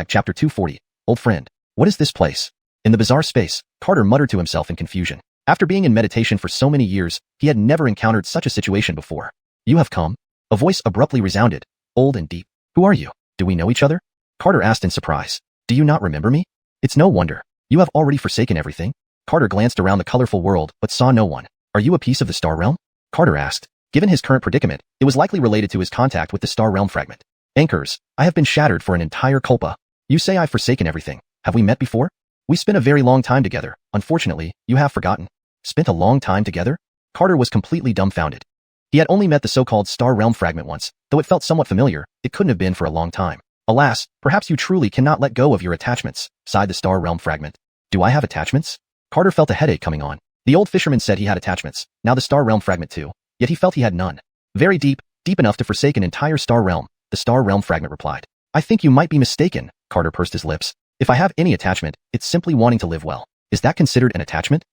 chapter 240, old friend. What is this place? In the bizarre space, Carter muttered to himself in confusion. After being in meditation for so many years, he had never encountered such a situation before. You have come? A voice abruptly resounded, old and deep. Who are you? Do we know each other? Carter asked in surprise. Do you not remember me? It's no wonder. You have already forsaken everything. Carter glanced around the colorful world but saw no one. Are you a piece of the star realm? Carter asked. Given his current predicament, it was likely related to his contact with the star realm fragment. Anchors, I have been shattered for an entire culpa. You say I've forsaken everything. Have we met before? We spent a very long time together. Unfortunately, you have forgotten. Spent a long time together? Carter was completely dumbfounded. He had only met the so-called star realm fragment once, though it felt somewhat familiar, it couldn't have been for a long time. Alas, perhaps you truly cannot let go of your attachments, sighed the star realm fragment. Do I have attachments? Carter felt a headache coming on. The old fisherman said he had attachments, now the star realm fragment too, yet he felt he had none. Very deep, deep enough to forsake an entire star realm, the star realm fragment replied. I think you might be mistaken, Carter pursed his lips. If I have any attachment, it's simply wanting to live well. Is that considered an attachment?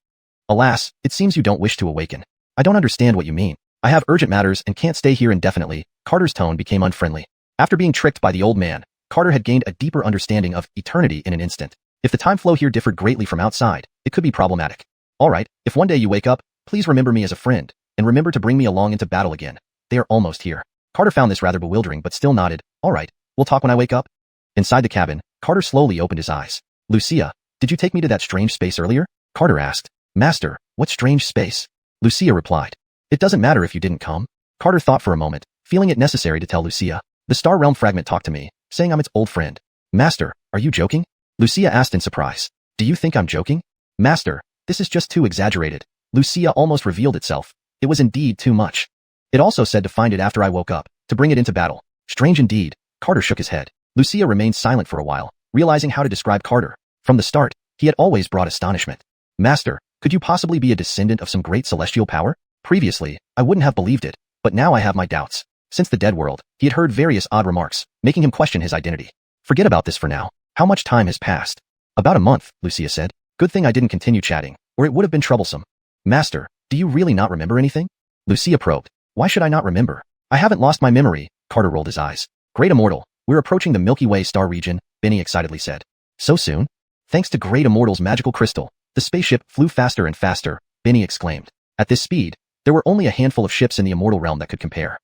Alas, it seems you don't wish to awaken. I don't understand what you mean. I have urgent matters and can't stay here indefinitely. Carter's tone became unfriendly. After being tricked by the old man, Carter had gained a deeper understanding of eternity in an instant. If the time flow here differed greatly from outside, it could be problematic. Alright, if one day you wake up, please remember me as a friend, and remember to bring me along into battle again. They are almost here. Carter found this rather bewildering but still nodded. Alright, we'll talk when I wake up. Inside the cabin, Carter slowly opened his eyes. Wuxia, did you take me to that strange space earlier? Carter asked. Master, what strange space? Lucia replied. It doesn't matter if you didn't come. Carter thought for a moment, feeling it necessary to tell Lucia. The Star Realm fragment talked to me, saying I'm its old friend. Master, are you joking? Lucia asked in surprise. Do you think I'm joking? Master, this is just too exaggerated. Lucia almost revealed itself. It was indeed too much. It also said to find it after I woke up, to bring it into battle. Strange indeed. Carter shook his head. Lucia remained silent for a while, realizing how to describe Carter. From the start, he had always brought astonishment. Master, could you possibly be a descendant of some great celestial power? Previously, I wouldn't have believed it, but now I have my doubts. Since the dead world, he had heard various odd remarks, making him question his identity. Forget about this for now. How much time has passed? About a month, Lucia said. Good thing I didn't continue chatting, or it would have been troublesome. Master, do you really not remember anything? Lucia probed. Why should I not remember? I haven't lost my memory. Carter rolled his eyes. Great Immortal, we're approaching the Milky Way star region, Benny excitedly said. So soon? Thanks to Great Immortal's magical crystal, the spaceship flew faster and faster, Benny exclaimed. At this speed, there were only a handful of ships in the immortal realm that could compare.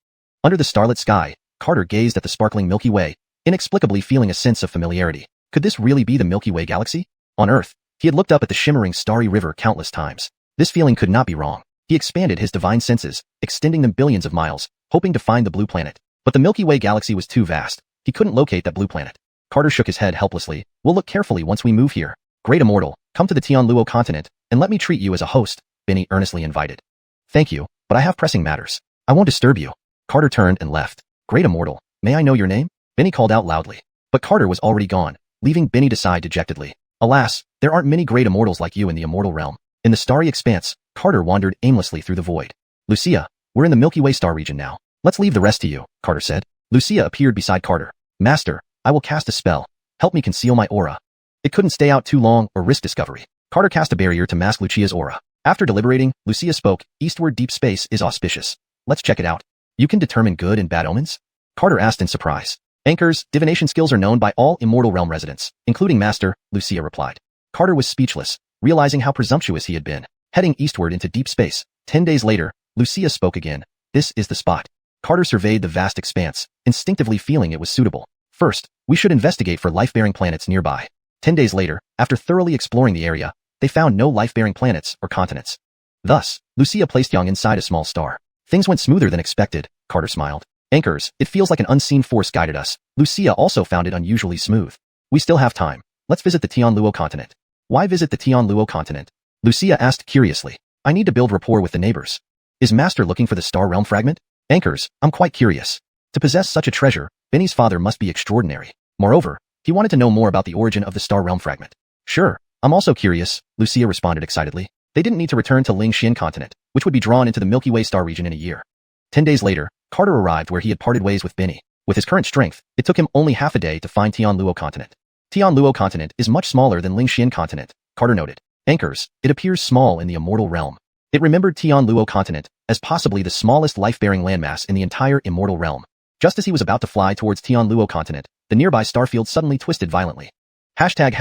Under the starlit sky, Carter gazed at the sparkling Milky Way, inexplicably feeling a sense of familiarity. Could this really be the Milky Way galaxy? On Earth, he had looked up at the shimmering starry river countless times. This feeling could not be wrong. He expanded his divine senses, extending them billions of miles, hoping to find the blue planet. But the Milky Way galaxy was too vast. He couldn't locate that blue planet. Carter shook his head helplessly. We'll look carefully once we move here. Great Immortal, come to the Tianluo continent, and let me treat you as a host, Benny earnestly invited. Thank you, but I have pressing matters. I won't disturb you. Carter turned and left. Great Immortal, may I know your name? Benny called out loudly. But Carter was already gone, leaving Benny to sigh dejectedly. Alas, there aren't many great immortals like you in the immortal realm. In the starry expanse, Carter wandered aimlessly through the void. Lucia, we're in the Milky Way star region now. Let's leave the rest to you, Carter said. Lucia appeared beside Carter. Master, I will cast a spell. Help me conceal my aura. It couldn't stay out too long or risk discovery. Carter cast a barrier to mask Lucia's aura. After deliberating, Lucia spoke, eastward deep space is auspicious. Let's check it out. You can determine good and bad omens? Carter asked in surprise. Anchor's divination skills are known by all immortal realm residents, including Master, Lucia replied. Carter was speechless, realizing how presumptuous he had been. Heading eastward into deep space, 10 days later, Lucia spoke again. This is the spot. Carter surveyed the vast expanse, instinctively feeling it was suitable. First, we should investigate for life-bearing planets nearby. 10 days later, after thoroughly exploring the area, they found no life-bearing planets or continents. Thus, Lucia placed Yang inside a small star. Things went smoother than expected, Carter smiled. Anchors, it feels like an unseen force guided us. Lucia also found it unusually smooth. We still have time. Let's visit the Tianluo continent. Why visit the Tianluo continent? Lucia asked curiously. I need to build rapport with the neighbors. Is Master looking for the Star Realm fragment? Anchors, I'm quite curious. To possess such a treasure, Benny's father must be extraordinary. Moreover, he wanted to know more about the origin of the Star Realm fragment. Sure, I'm also curious, Lucia responded excitedly. They didn't need to return to Xianxia continent, which would be drawn into the Milky Way star region in a year. 10 days later, Carter arrived where he had parted ways with Benny. With his current strength, it took him only half a day to find Tianluo continent. Tianluo continent is much smaller than Xianxia continent, Carter noted. Anchors, it appears small in the immortal realm. It remembered Tianluo continent as possibly the smallest life-bearing landmass in the entire immortal realm. Just as he was about to fly towards Tianluo continent, the nearby starfield suddenly twisted violently. Hashtag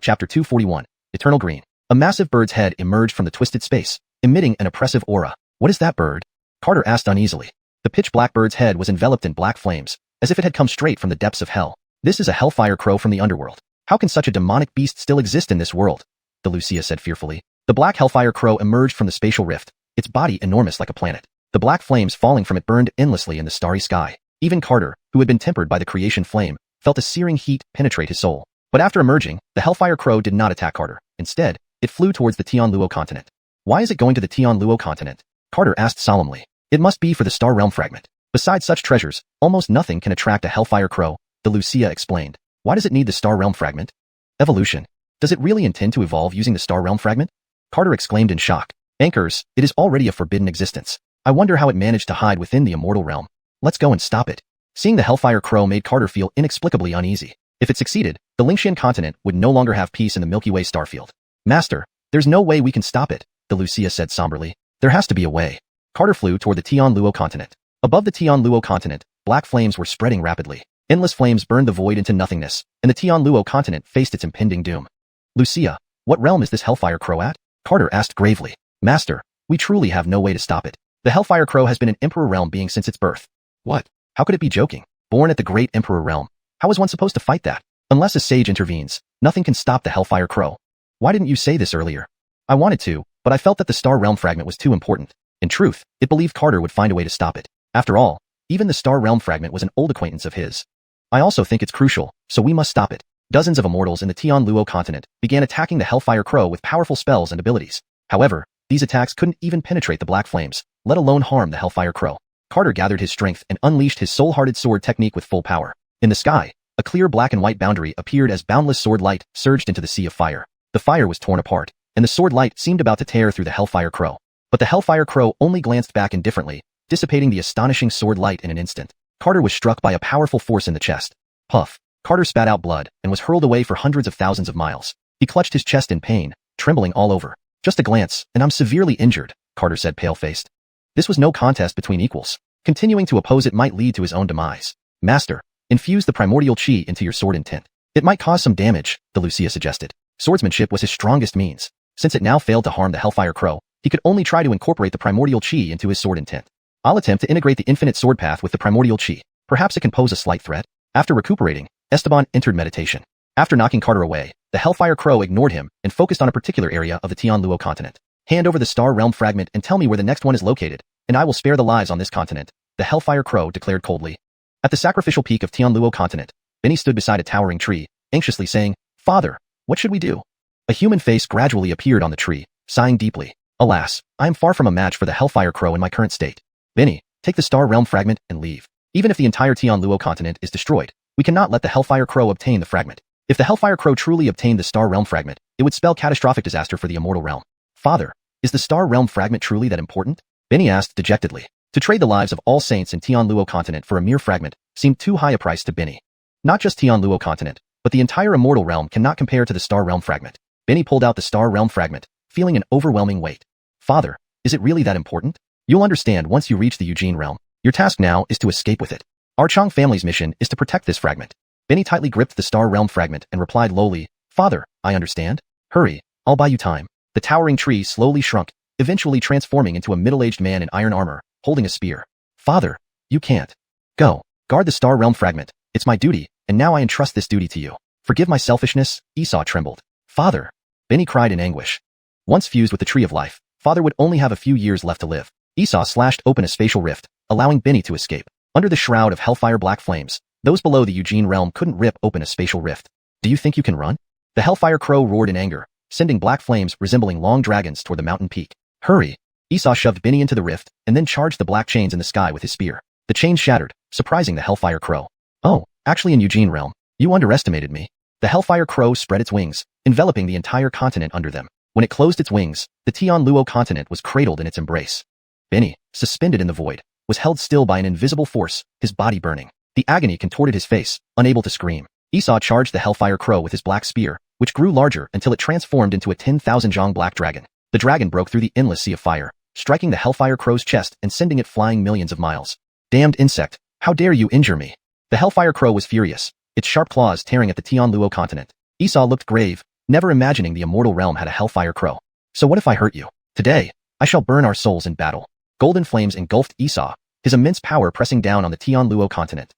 chapter 241, Eternal Green. A massive bird's head emerged from the twisted space, emitting an oppressive aura. What is that bird? Carter asked uneasily. The pitch-black bird's head was enveloped in black flames, as if it had come straight from the depths of hell. This is a hellfire crow from the underworld. How can such a demonic beast still exist in this world? The Lucia said fearfully. The black hellfire crow emerged from the spatial rift, its body enormous like a planet. The black flames falling from it burned endlessly in the starry sky. Even Carter, who had been tempered by the creation flame, felt a searing heat penetrate his soul. But after emerging, the hellfire crow did not attack Carter. Instead, it flew towards the Tianluo continent. Why is it going to the Tianluo continent? Carter asked solemnly. It must be for the Star Realm fragment. Besides such treasures, almost nothing can attract a hellfire crow, the Lucia explained. Why does it need the Star Realm fragment? Evolution. Does it really intend to evolve using the Star Realm fragment? Carter exclaimed in shock. Anchors, it is already a forbidden existence. I wonder how it managed to hide within the immortal realm. Let's go and stop it. Seeing the hellfire crow made Carter feel inexplicably uneasy. If it succeeded, the Xianxia continent would no longer have peace in the Milky Way starfield. Master, there's no way we can stop it, the Lucia said somberly. There has to be a way. Carter flew toward the Tianluo continent. Above the Tianluo continent, black flames were spreading rapidly. Endless flames burned the void into nothingness, and the Tianluo continent faced its impending doom. Lucia, what realm is this hellfire crow at? Carter asked gravely. Master, we truly have no way to stop it. The hellfire crow has been an emperor realm being since its birth. What? How could it be joking? Born at the great emperor realm. How is one supposed to fight that? Unless a sage intervenes, nothing can stop the hellfire crow. Why didn't you say this earlier? I wanted to, but I felt that the Star Realm fragment was too important. In truth, it believed Carter would find a way to stop it. After all, even the Star Realm fragment was an old acquaintance of his. I also think it's crucial, so we must stop it. Dozens of immortals in the Tianluo continent began attacking the Hellfire Crow with powerful spells and abilities. However, these attacks couldn't even penetrate the black flames, let alone harm the Hellfire Crow. Carter gathered his strength and unleashed his soul-hearted sword technique with full power. In the sky, a clear black and white boundary appeared as boundless sword light surged into the sea of fire. The fire was torn apart, and the sword light seemed about to tear through the Hellfire Crow. But the Hellfire Crow only glanced back indifferently, dissipating the astonishing sword light in an instant. Carter was struck by a powerful force in the chest. Puff. Carter spat out blood and was hurled away for hundreds of thousands of miles. He clutched his chest in pain, trembling all over. Just a glance, and I'm severely injured, Carter said pale-faced. This was no contest between equals. Continuing to oppose it might lead to his own demise. Master, infuse the primordial chi into your sword intent. It might cause some damage, the Wuxia suggested. Swordsmanship was his strongest means. Since it now failed to harm the Hellfire Crow, he could only try to incorporate the primordial chi into his sword intent. I'll attempt to integrate the infinite sword path with the primordial chi. Perhaps it can pose a slight threat. After recuperating, Esteban entered meditation. After knocking Carter away, the Hellfire Crow ignored him and focused on a particular area of the Tianluo continent. Hand over the Star Realm fragment and tell me where the next one is located, and I will spare the lives on this continent, the Hellfire Crow declared coldly. At the sacrificial peak of Tianluo continent, Benny stood beside a towering tree, anxiously saying, Father, what should we do? A human face gradually appeared on the tree, sighing deeply. Alas, I am far from a match for the Hellfire Crow in my current state. Benny, take the Star Realm fragment and leave. Even if the entire Tianluo continent is destroyed, we cannot let the Hellfire Crow obtain the fragment. If the Hellfire Crow truly obtained the Star Realm fragment, it would spell catastrophic disaster for the immortal realm. Father, is the Star Realm fragment truly that important? Benny asked dejectedly. To trade the lives of all saints in Tianluo continent for a mere fragment seemed too high a price to Benny. Not just Tianluo continent, but the entire immortal realm cannot compare to the Star Realm fragment. Benny pulled out the Star Realm fragment, feeling an overwhelming weight. Father, is it really that important? You'll understand once you reach the Eugene realm. Your task now is to escape with it. Our Chang family's mission is to protect this fragment. Benny tightly gripped the Star Realm fragment and replied lowly, Father, I understand. Hurry, I'll buy you time. The towering tree slowly shrunk, eventually transforming into a middle-aged man in iron armor, holding a spear. Father, you can't. Go, guard the Star Realm fragment. It's my duty, and now I entrust this duty to you. Forgive my selfishness, Esau trembled. Father, Benny cried in anguish. Once fused with the Tree of Life, Father would only have a few years left to live. Esau slashed open a spatial rift, allowing Benny to escape. Under the shroud of Hellfire black flames, those below the Eugene realm couldn't rip open a spatial rift. Do you think you can run? The Hellfire Crow roared in anger, sending black flames resembling long dragons toward the mountain peak. Hurry! Esau shoved Benny into the rift, and then charged the black chains in the sky with his spear. The chains shattered, surprising the Hellfire Crow. Oh, actually in Eugene realm, you underestimated me. The Hellfire Crow spread its wings, enveloping the entire continent under them. When it closed its wings, the Tianluo continent was cradled in its embrace. Benny, suspended in the void, was held still by an invisible force, his body burning. The agony contorted his face, unable to scream. Esau charged the Hellfire Crow with his black spear, which grew larger until it transformed into a 10,000 zhang black dragon. The dragon broke through the endless sea of fire, striking the Hellfire Crow's chest and sending it flying millions of miles. Damned insect, how dare you injure me? The Hellfire Crow was furious, its sharp claws tearing at the Tianluo continent. Esau looked grave, never imagining the immortal realm had a Hellfire Crow. So what if I hurt you? Today, I shall burn our souls in battle. Golden flames engulfed Esau, his immense power pressing down on the Tianluo continent.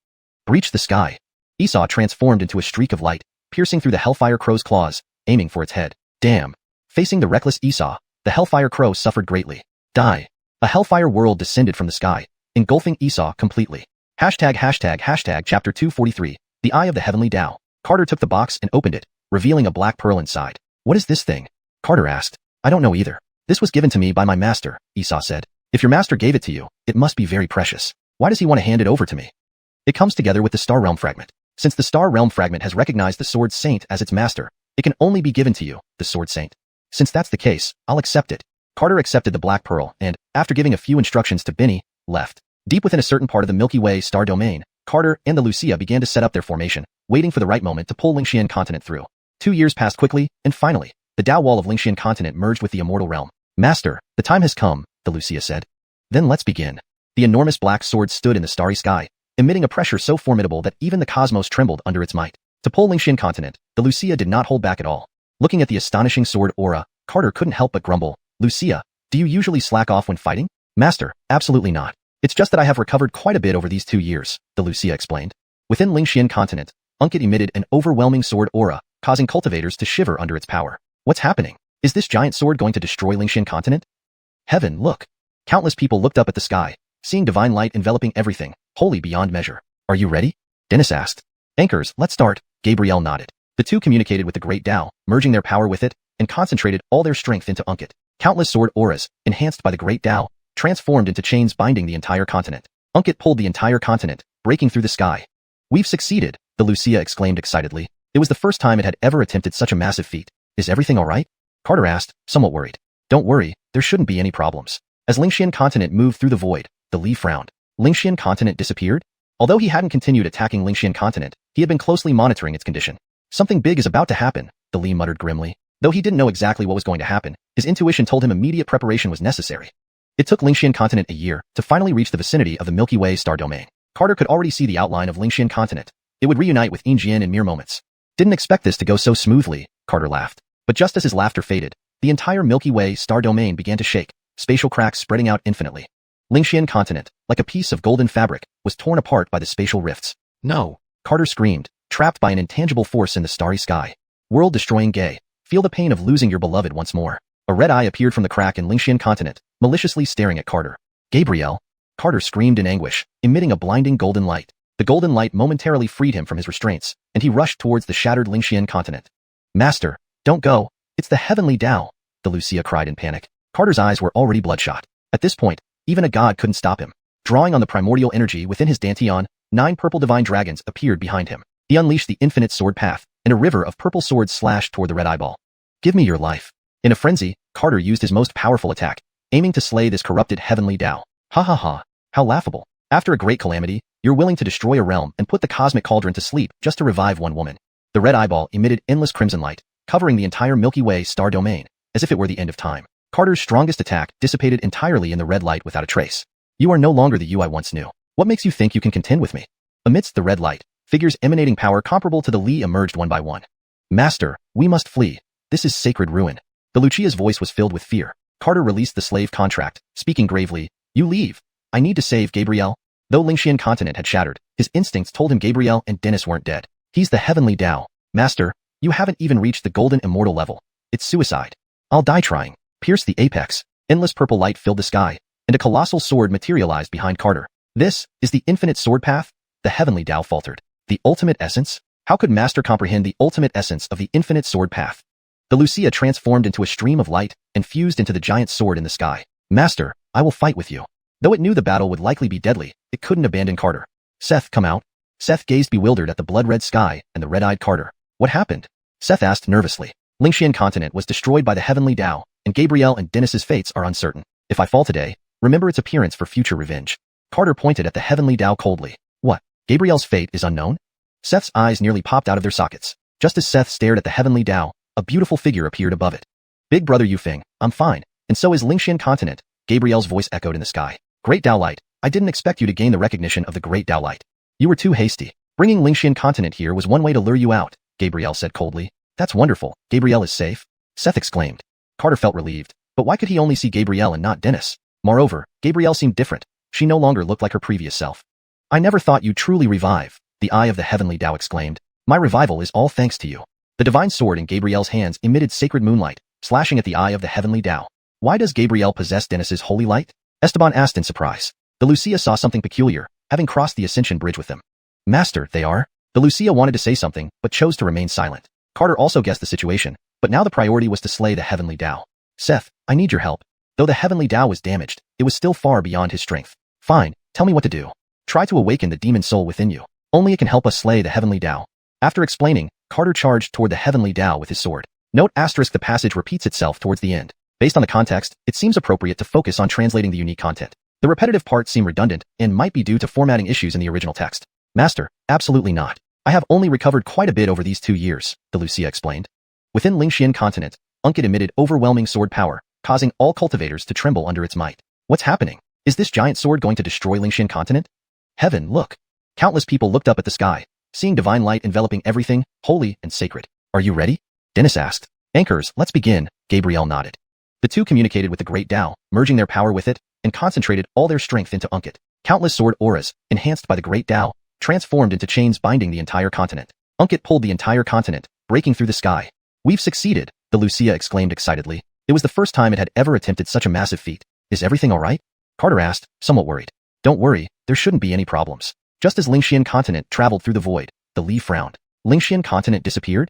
Breach the sky. Esau transformed into a streak of light, piercing through the Hellfire Crow's claws, aiming for its head. Damn. Facing the reckless Esau, the Hellfire Crow suffered greatly. Die. A Hellfire world descended from the sky, engulfing Esau completely. Hashtag chapter 243, the Eye of the Heavenly Tao. Carter took the box and opened it, revealing a black pearl inside. What is this thing? Carter asked. I don't know either. This was given to me by my master, Esau said. If your master gave it to you, it must be very precious. Why does he want to hand it over to me? It comes together with the Star Realm fragment. Since the Star Realm fragment has recognized the Sword Saint as its master, it can only be given to you, the Sword Saint. Since that's the case, I'll accept it. Carter accepted the black pearl and, after giving a few instructions to Benny, left. Deep within a certain part of the Milky Way star domain, Carter and the Wuxia began to set up their formation, waiting for the right moment to pull Lingshan continent through. 2 years passed quickly, and finally, the Tao wall of Lingshan continent merged with the immortal realm. Master, the time has come, the Wuxia said. Then let's begin. The enormous black sword stood in the starry sky, emitting a pressure so formidable that even the cosmos trembled under its might. To pull Lingshan continent, the Wuxia did not hold back at all. Looking at the astonishing sword aura, Carter couldn't help but grumble. Wuxia, do you usually slack off when fighting? Master, absolutely not. It's just that I have recovered quite a bit over these 2 years, the Wuxia explained. Within Lingshan continent, Unkit emitted an overwhelming sword aura, causing cultivators to shiver under its power. What's happening? Is this giant sword going to destroy Lingshan continent? Heaven, look. Countless people looked up at the sky, seeing divine light enveloping everything, holy beyond measure. Are you ready? Dennis asked. Anchors, let's start. Gabriel nodded. The two communicated with the great Tao, merging their power with it, and concentrated all their strength into Unkit. Countless sword auras, enhanced by the great Tao, transformed into chains binding the entire continent. Unkit pulled the entire continent, breaking through the sky. We've succeeded, the Wuxia exclaimed excitedly. It was the first time it had ever attempted such a massive feat. Is everything alright? Carter asked, somewhat worried. Don't worry, there shouldn't be any problems. As Lingshan continent moved through the void, the Li frowned. Lingshan continent disappeared? Although he hadn't continued attacking Lingshan continent, he had been closely monitoring its condition. Something big is about to happen, the Li muttered grimly. Though he didn't know exactly what was going to happen, his intuition told him immediate preparation was necessary. It took Lingshan continent a year to finally reach the vicinity of the Milky Way star domain. Carter could already see the outline of Lingshan continent. It would reunite with Yinjian in mere moments. Didn't expect this to go so smoothly, Carter laughed. But just as his laughter faded, the entire Milky Way star domain began to shake, spatial cracks spreading out infinitely. Lingshan continent, like a piece of golden fabric, was torn apart by the spatial rifts. No! Carter screamed, trapped by an intangible force in the starry sky. World-destroying gay. Feel the pain of losing your beloved once more. A red eye appeared from the crack in Lingshan continent, maliciously staring at Carter. Gabriel! Carter screamed in anguish, emitting a blinding golden light. The golden light momentarily freed him from his restraints, and he rushed towards the shattered Lingshan continent. Master, don't go. It's the heavenly Tao, the Wuxia cried in panic. Carter's eyes were already bloodshot. At this point, even a god couldn't stop him. Drawing on the primordial energy within his dantian, 9 purple divine dragons appeared behind him. He unleashed the infinite sword path, and a river of purple swords slashed toward the red eyeball. Give me your life. In a frenzy, Carter used his most powerful attack, aiming to slay this corrupted heavenly Tao. Ha ha ha. How laughable. After a great calamity, you're willing to destroy a realm and put the cosmic cauldron to sleep just to revive one woman. The red eyeball emitted endless crimson light, covering the entire Milky Way star domain, as if it were the end of time. Carter's strongest attack dissipated entirely in the red light without a trace. You are no longer the you I once knew. What makes you think you can contend with me? Amidst the red light, figures emanating power comparable to the Li emerged one by one. Master, we must flee. This is sacred ruin. The Wuxia's voice was filled with fear. Carter released the slave contract, speaking gravely. You leave. I need to save Gabriel. Though Lingshan continent had shattered, his instincts told him Gabriel and Dennis weren't dead. He's the heavenly Tao. Master, you haven't even reached the golden immortal level. It's suicide. I'll die trying. Pierce the apex. Endless purple light filled the sky, and a colossal sword materialized behind Carter. This is the infinite sword path? The heavenly Tao faltered. The ultimate essence? How could Master comprehend the ultimate essence of the infinite sword path? The Wuxia transformed into a stream of light and fused into the giant sword in the sky. Master, I will fight with you. Though it knew the battle would likely be deadly, it couldn't abandon Carter. Seth, come out. Seth gazed bewildered at the blood-red sky and the red-eyed Carter. What happened? Seth asked nervously. Lingshan continent was destroyed by the heavenly Tao, and Gabriel and Dennis's fates are uncertain. If I fall today, remember its appearance for future revenge. Carter pointed at the heavenly Tao coldly. What? Gabriel's fate is unknown? Seth's eyes nearly popped out of their sockets. Just as Seth stared at the heavenly Tao, a beautiful figure appeared above it. Big brother Yufeng, I'm fine, and so is Lingshan continent, Gabriel's voice echoed in the sky. Great Tao Light, I didn't expect you to gain the recognition of the Great Tao Light. You were too hasty. Bringing Lingshan continent here was one way to lure you out, Gabriel said coldly. That's wonderful. Gabriel is safe? Seth exclaimed. Carter felt relieved, but why could he only see Gabriel and not Dennis? Moreover, Gabriel seemed different. She no longer looked like her previous self. I never thought you'd truly revive, the eye of the heavenly Tao exclaimed. My revival is all thanks to you. The divine sword in Gabriel's hands emitted sacred moonlight, slashing at the eye of the heavenly Tao. Why does Gabriel possess Dennis's holy light? Esteban asked in surprise. The Wuxia saw something peculiar, having crossed the ascension bridge with them. Master, they are? The Wuxia wanted to say something, but chose to remain silent. Carter also guessed the situation, but now the priority was to slay the heavenly Tao. Seth, I need your help. Though the heavenly Tao was damaged, it was still far beyond his strength. Fine, tell me what to do. Try to awaken the demon soul within you. Only it can help us slay the heavenly Tao. After explaining, Carter charged toward the heavenly Tao with his sword. Note asterisk the passage repeats itself towards the end. Based on the context, it seems appropriate to focus on translating the unique content. The repetitive parts seem redundant and might be due to formatting issues in the original text. Master, absolutely not. I have only recovered quite a bit over these 2 years, the Wuxia explained. Within Lingshan continent, Unkit emitted overwhelming sword power, causing all cultivators to tremble under its might. What's happening? Is this giant sword going to destroy Lingshan continent? Heaven, look. Countless people looked up at the sky, seeing divine light enveloping everything, holy and sacred. Are you ready? Dennis asked. Anchors, let's begin, Gabriel nodded. The two communicated with the great Tao, merging their power with it, and concentrated all their strength into Unkit. Countless sword auras, enhanced by the great Tao, transformed into chains binding the entire continent. Unkit pulled the entire continent, breaking through the sky. We've succeeded, the the Lucia exclaimed excitedly. It was the first time it had ever attempted such a massive feat. Is everything alright? Carter asked, somewhat worried. Don't worry, there shouldn't be any problems. Just as Xianxia continent traveled through the void, the Li frowned. Xianxia continent disappeared?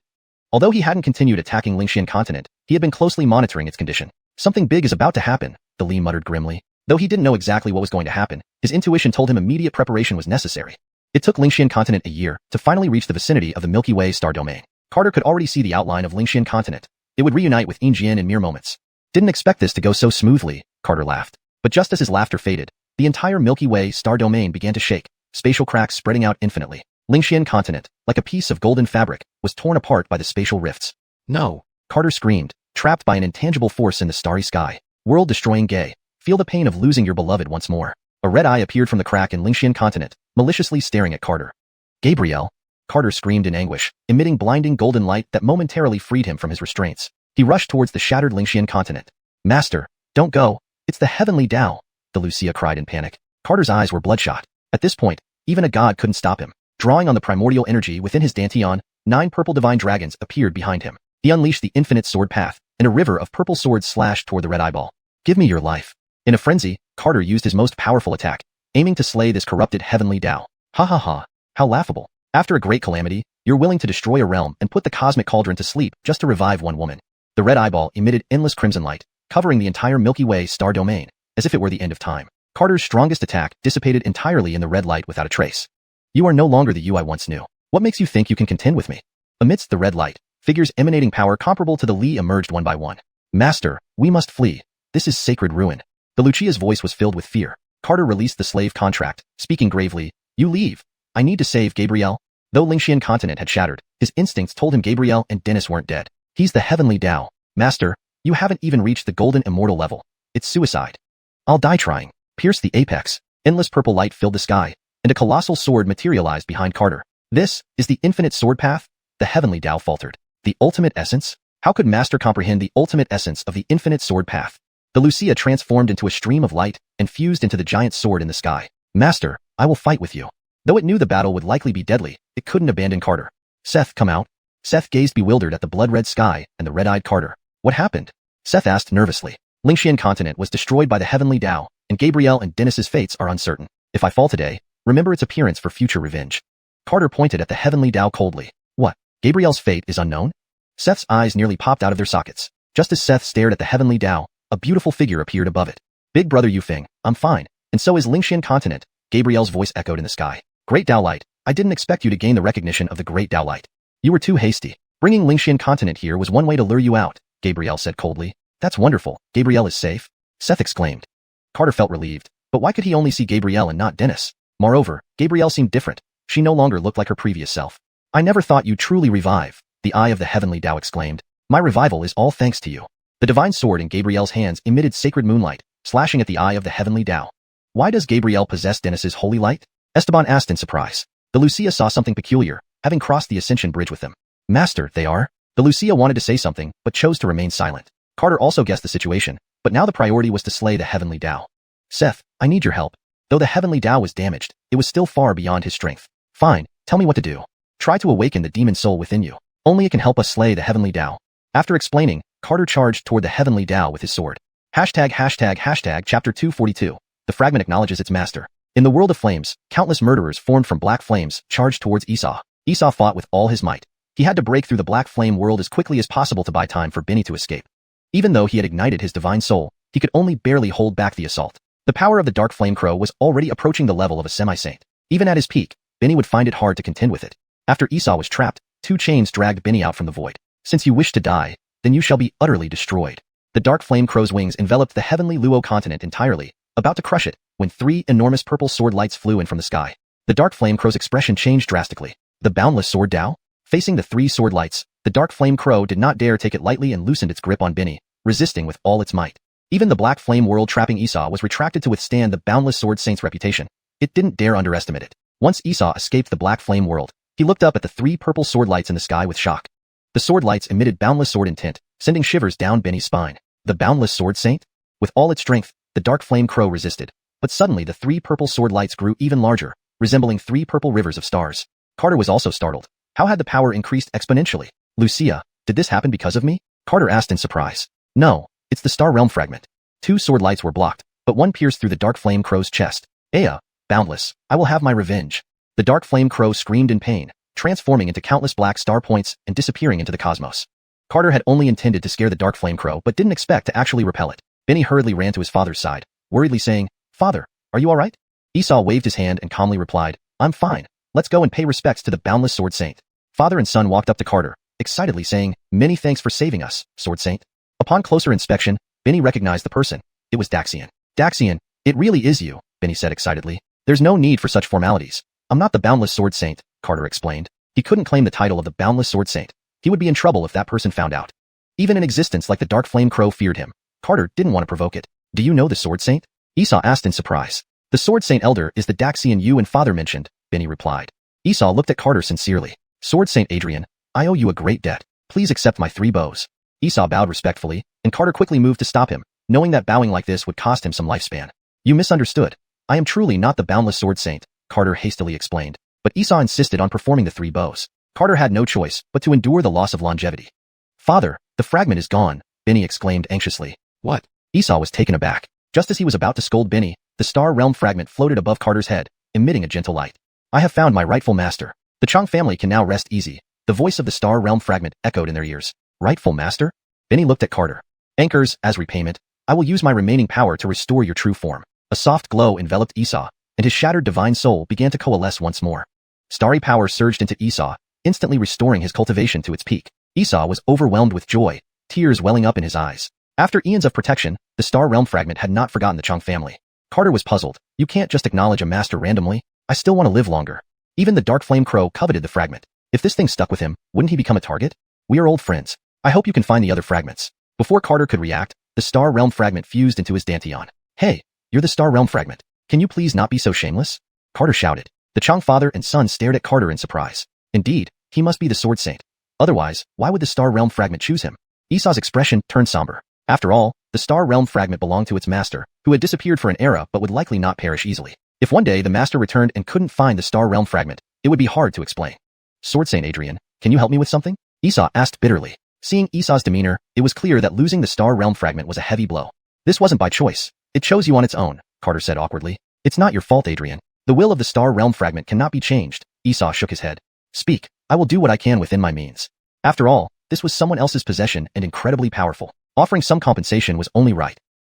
Although he hadn't continued attacking Xianxia continent, he had been closely monitoring its condition. Something big is about to happen, the Li muttered grimly. Though he didn't know exactly what was going to happen, his intuition told him immediate preparation was necessary. It took Xianxia continent a year to finally reach the vicinity of the Milky Way star domain. Carter could already see the outline of Xianxia continent. It would reunite with Yinjian in mere moments. Didn't expect this to go so smoothly, Carter laughed. But just as his laughter faded, the entire Milky Way star domain began to shake, spatial cracks spreading out infinitely. Xianxia continent, like a piece of golden fabric, was torn apart by the spatial rifts. No! Carter screamed, trapped by an intangible force in the starry sky. World-destroying gay. Feel the pain of losing your beloved once more. A red eye appeared from the crack in Xianxia continent, maliciously staring at Carter. Gabriel! Carter screamed in anguish, emitting blinding golden light that momentarily freed him from his restraints. He rushed towards the shattered Xianxia continent. Master, don't go. It's the heavenly Tao, the Lucia cried in panic. Carter's eyes were bloodshot. At this point, even a god couldn't stop him. Drawing on the primordial energy within his dantian, 9 purple divine dragons appeared behind him. He unleashed the infinite sword path, and a river of purple swords slashed toward the red eyeball. Give me your life. In a frenzy, Carter used his most powerful attack, aiming to slay this corrupted heavenly Tao. Ha ha ha. How laughable. After a great calamity, you're willing to destroy a realm and put the cosmic cauldron to sleep just to revive one woman. The red eyeball emitted endless crimson light, covering the entire Milky Way star domain, as if it were the end of time. Carter's strongest attack dissipated entirely in the red light without a trace. You are no longer the you I once knew. What makes you think you can contend with me? Amidst the red light, figures emanating power comparable to the Li emerged one by one. Master, we must flee. This is sacred ruin. The Lucia's voice was filled with fear. Carter released the slave contract, speaking gravely. You leave. I need to save Gabriel. Though Xianxia continent had shattered, his instincts told him Gabriel and Dennis weren't dead. He's the heavenly Tao. Master, you haven't even reached the golden immortal level. It's suicide. I'll die trying. Pierce the apex. Endless purple light filled the sky, and a colossal sword materialized behind Carter. This is the infinite sword path? The heavenly Tao faltered. The ultimate essence? How could Master comprehend the ultimate essence of the infinite sword path? The Lucia transformed into a stream of light and fused into the giant sword in the sky. Master, I will fight with you. Though it knew the battle would likely be deadly, it couldn't abandon Carter. Seth, come out. Seth gazed bewildered at the blood-red sky and the red-eyed Carter. What happened? Seth asked nervously. Xianxia continent was destroyed by the heavenly Tao, and Gabriel and Dennis's fates are uncertain. If I fall today, remember its appearance for future revenge. Carter pointed at the heavenly Tao coldly. What? Gabriel's fate is unknown? Seth's eyes nearly popped out of their sockets. Just as Seth stared at the heavenly Tao, a beautiful figure appeared above it. Big brother Yufeng, I'm fine, and so is Xianxia continent, Gabriel's voice echoed in the sky. Great Tao Light, I didn't expect you to gain the recognition of the Great Tao Light. You were too hasty. Bringing Xianxia continent here was one way to lure you out, Gabriel said coldly. That's wonderful. Gabriel is safe? Seth exclaimed. Carter felt relieved, but why could he only see Gabriel and not Dennis? Moreover, Gabriel seemed different. She no longer looked like her previous self. I never thought you'd truly revive, the eye of the heavenly Tao exclaimed. My revival is all thanks to you. The divine sword in Gabriel's hands emitted sacred moonlight, slashing at the eye of the heavenly Tao. Why does Gabriel possess Dennis's holy light? Esteban asked in surprise. The Lucia saw something peculiar, having crossed the Ascension Bridge with them. Master, they are? The Lucia wanted to say something, but chose to remain silent. Carter also guessed the situation, but now the priority was to slay the heavenly Tao. Seth, I need your help. Though the heavenly Tao was damaged, it was still far beyond his strength. Fine, tell me what to do. Try to awaken the demon soul within you. Only it can help us slay the heavenly Tao. After explaining, Carter charged toward the heavenly Tao with his sword. Chapter 242. The fragment acknowledges its master. In the world of flames, countless murderers formed from black flames charged towards Esau. Esau fought with all his might. He had to break through the black flame world as quickly as possible to buy time for Benny to escape. Even though he had ignited his divine soul, he could only barely hold back the assault. The power of the dark flame crow was already approaching the level of a semi-saint. Even at his peak, Benny would find it hard to contend with it. After Esau was trapped, 2 chains dragged Benny out from the void. Since you wish to die, then you shall be utterly destroyed. The dark flame crow's wings enveloped the heavenly Luo continent entirely, about to crush it, when 3 enormous purple sword lights flew in from the sky. The dark flame crow's expression changed drastically. The boundless sword Tao? Facing the 3 sword lights, the dark flame crow did not dare take it lightly and loosened its grip on Benny, resisting with all its might. Even the black flame world trapping Esau was retracted to withstand the boundless sword saint's reputation. It didn't dare underestimate it. Once Esau escaped the black flame world, he looked up at the 3 purple sword lights in the sky with shock. The sword lights emitted boundless sword intent, sending shivers down Benny's spine. The boundless sword saint? With all its strength, the dark flame crow resisted. But suddenly the 3 purple sword lights grew even larger, resembling 3 purple rivers of stars. Carter was also startled. How had the power increased exponentially? Lucia, did this happen because of me? Carter asked in surprise. No, it's the Star Realm fragment. 2 sword lights were blocked, but one pierced through the Dark Flame Crow's chest. Aya, boundless, I will have my revenge. The Dark Flame Crow screamed in pain, transforming into countless black star points and disappearing into the cosmos. Carter had only intended to scare the Dark Flame Crow but didn't expect to actually repel it. Benny hurriedly ran to his father's side, worriedly saying, Father, are you alright? Esau waved his hand and calmly replied, I'm fine. Let's go and pay respects to the boundless Sword Saint. Father and son walked up to Carter, excitedly saying, Many thanks for saving us, Sword Saint. Upon closer inspection, Benny recognized the person. It was Daxian. Daxian, it really is you, Benny said excitedly. There's no need for such formalities. I'm not the boundless Sword Saint, Carter explained. He couldn't claim the title of the boundless Sword Saint. He would be in trouble if that person found out. Even an existence like the Dark Flame Crow feared him. Carter didn't want to provoke it. Do you know the Sword Saint? Esau asked in surprise. The Sword Saint Elder is the Daxian you and father mentioned, Benny replied. Esau looked at Carter sincerely. Sword Saint Adrian, I owe you a great debt. Please accept my 3 bows. Esau bowed respectfully, and Carter quickly moved to stop him, knowing that bowing like this would cost him some lifespan. You misunderstood. I am truly not the boundless Sword Saint, Carter hastily explained. But Esau insisted on performing the 3 bows. Carter had no choice but to endure the loss of longevity. Father, the fragment is gone, Benny exclaimed anxiously. What? Esau was taken aback. Just as he was about to scold Benny, the Star Realm fragment floated above Carter's head, emitting a gentle light. I have found my rightful master. The Chang family can now rest easy. The voice of the Star Realm fragment echoed in their ears. Rightful master? Benny looked at Carter. Anchors, as repayment, I will use my remaining power to restore your true form. A soft glow enveloped Esau, and his shattered divine soul began to coalesce once more. Starry power surged into Esau, instantly restoring his cultivation to its peak. Esau was overwhelmed with joy, tears welling up in his eyes. After eons of protection, the Star Realm fragment had not forgotten the Chang family. Carter was puzzled. You can't just acknowledge a master randomly. I still want to live longer. Even the Dark Flame Crow coveted the fragment. If this thing stuck with him, wouldn't he become a target? We are old friends. I hope you can find the other fragments. Before Carter could react, the Star Realm fragment fused into his Dantian. Hey, you're the Star Realm fragment. Can you please not be so shameless? Carter shouted. The Chang father and son stared at Carter in surprise. Indeed, he must be the Sword Saint. Otherwise, why would the Star Realm fragment choose him? Esau's expression turned somber. After all, the Star Realm fragment belonged to its master, who had disappeared for an era but would likely not perish easily. If one day the master returned and couldn't find the Star Realm fragment, it would be hard to explain. Sword Saint Adrian, can you help me with something? Esau asked bitterly. Seeing Esau's demeanor, it was clear that losing the Star Realm fragment was a heavy blow. This wasn't by choice. It chose you on its own, Carter said awkwardly. It's not your fault, Adrian. The will of the Star Realm fragment cannot be changed. Esau shook his head. Speak. I will do what I can within my means. After all, this was someone else's possession and incredibly powerful. Offering some compensation was only right.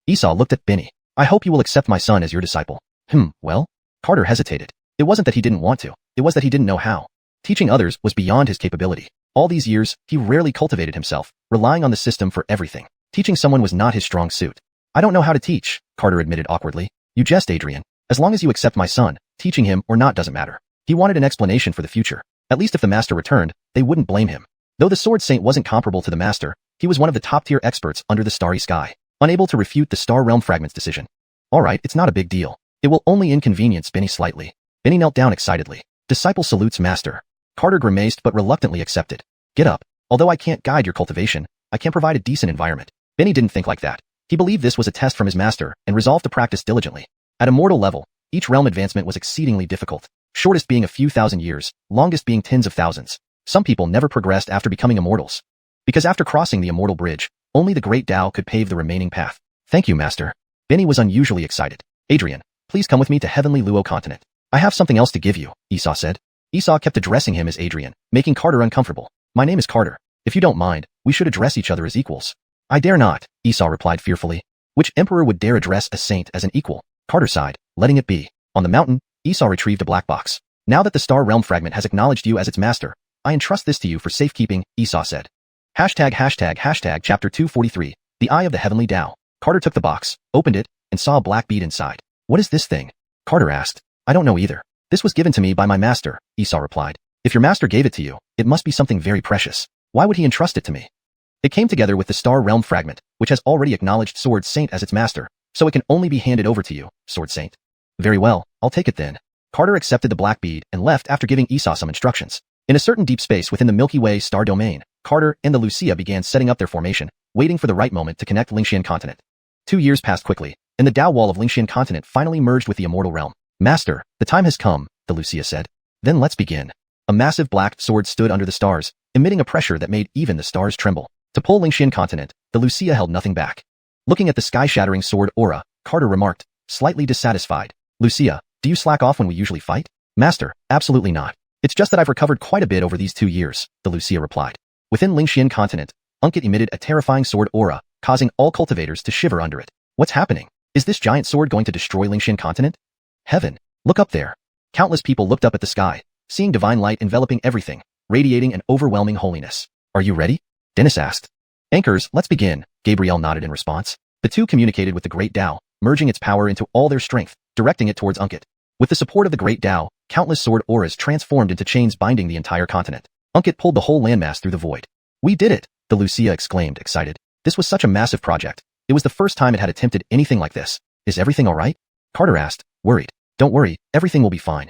Esau looked at Benny. I hope you will accept my son as your disciple. Well? Carter hesitated. It wasn't that he didn't want to. It was that he didn't know how. Teaching others was beyond his capability. All these years, he rarely cultivated himself, relying on the system for everything. Teaching someone was not his strong suit. I don't know how to teach, Carter admitted awkwardly. You jest, Adrian. As long as you accept my son, teaching him or not doesn't matter. He wanted an explanation for the future. At least if the master returned, they wouldn't blame him. Though the Sword Saint wasn't comparable to the master, he was one of the top-tier experts under the starry sky, unable to refute the Star Realm fragment's decision. Alright, it's not a big deal. It will only inconvenience Benny slightly. Benny knelt down excitedly. Disciple salutes master. Carter grimaced but reluctantly accepted. Get up. Although I can't guide your cultivation, I can provide a decent environment. Benny didn't think like that. He believed this was a test from his master and resolved to practice diligently. At immortal level, each realm advancement was exceedingly difficult, shortest being a few thousand years, longest being tens of thousands. Some people never progressed after becoming immortals. Because after crossing the immortal bridge, only the great Tao could pave the remaining path. Thank you, master. Benny was unusually excited. Adrian, please come with me to Heavenly Luo continent. I have something else to give you, Esau said. Esau kept addressing him as Adrian, making Carter uncomfortable. My name is Carter. If you don't mind, we should address each other as equals. I dare not, Esau replied fearfully. Which emperor would dare address a saint as an equal? Carter sighed, letting it be. On the mountain, Esau retrieved a black box. Now that the Star Realm fragment has acknowledged you as its master, I entrust this to you for safekeeping, Esau said. Hashtag chapter 243, the Eye of the Heavenly Tao. Carter took the box, opened it, and saw a black bead inside. What is this thing? Carter asked. I don't know either. This was given to me by my master, Esau replied. If your master gave it to you, it must be something very precious. Why would he entrust it to me? It came together with the Star Realm fragment, which has already acknowledged Sword Saint as its master, so it can only be handed over to you, Sword Saint. Very well, I'll take it then. Carter accepted the black bead and left after giving Esau some instructions. In a certain deep space within the Milky Way star domain, Carter and the Wuxia began setting up their formation, waiting for the right moment to connect Xianxia continent. 2 years passed quickly, and the Tao wall of Xianxia continent finally merged with the immortal realm. Master, the time has come, the Wuxia said. Then let's begin. A massive black sword stood under the stars, emitting a pressure that made even the stars tremble. To pull Lingshan continent, the Lucia held nothing back. Looking at the sky-shattering sword aura, Carter remarked, slightly dissatisfied. Lucia, do you slack off when we usually fight? Master, absolutely not. It's just that I've recovered quite a bit over these 2 years, the Lucia replied. Within Lingshan continent, Unkit emitted a terrifying sword aura, causing all cultivators to shiver under it. What's happening? Is this giant sword going to destroy Lingshan continent? Heaven, look up there. Countless people looked up at the sky, seeing divine light enveloping everything, radiating an overwhelming holiness. Are you ready? Dennis asked. Anchors, let's begin, Gabriel nodded in response. The two communicated with the Great Tao, merging its power into all their strength, directing it towards Unkit. With the support of the Great Tao, countless sword auras transformed into chains binding the entire continent. Unkit pulled the whole landmass through the void. We did it, the Lucia exclaimed, excited. This was such a massive project. It was the first time it had attempted anything like this. Is everything alright? Carter asked, worried. Don't worry, everything will be fine.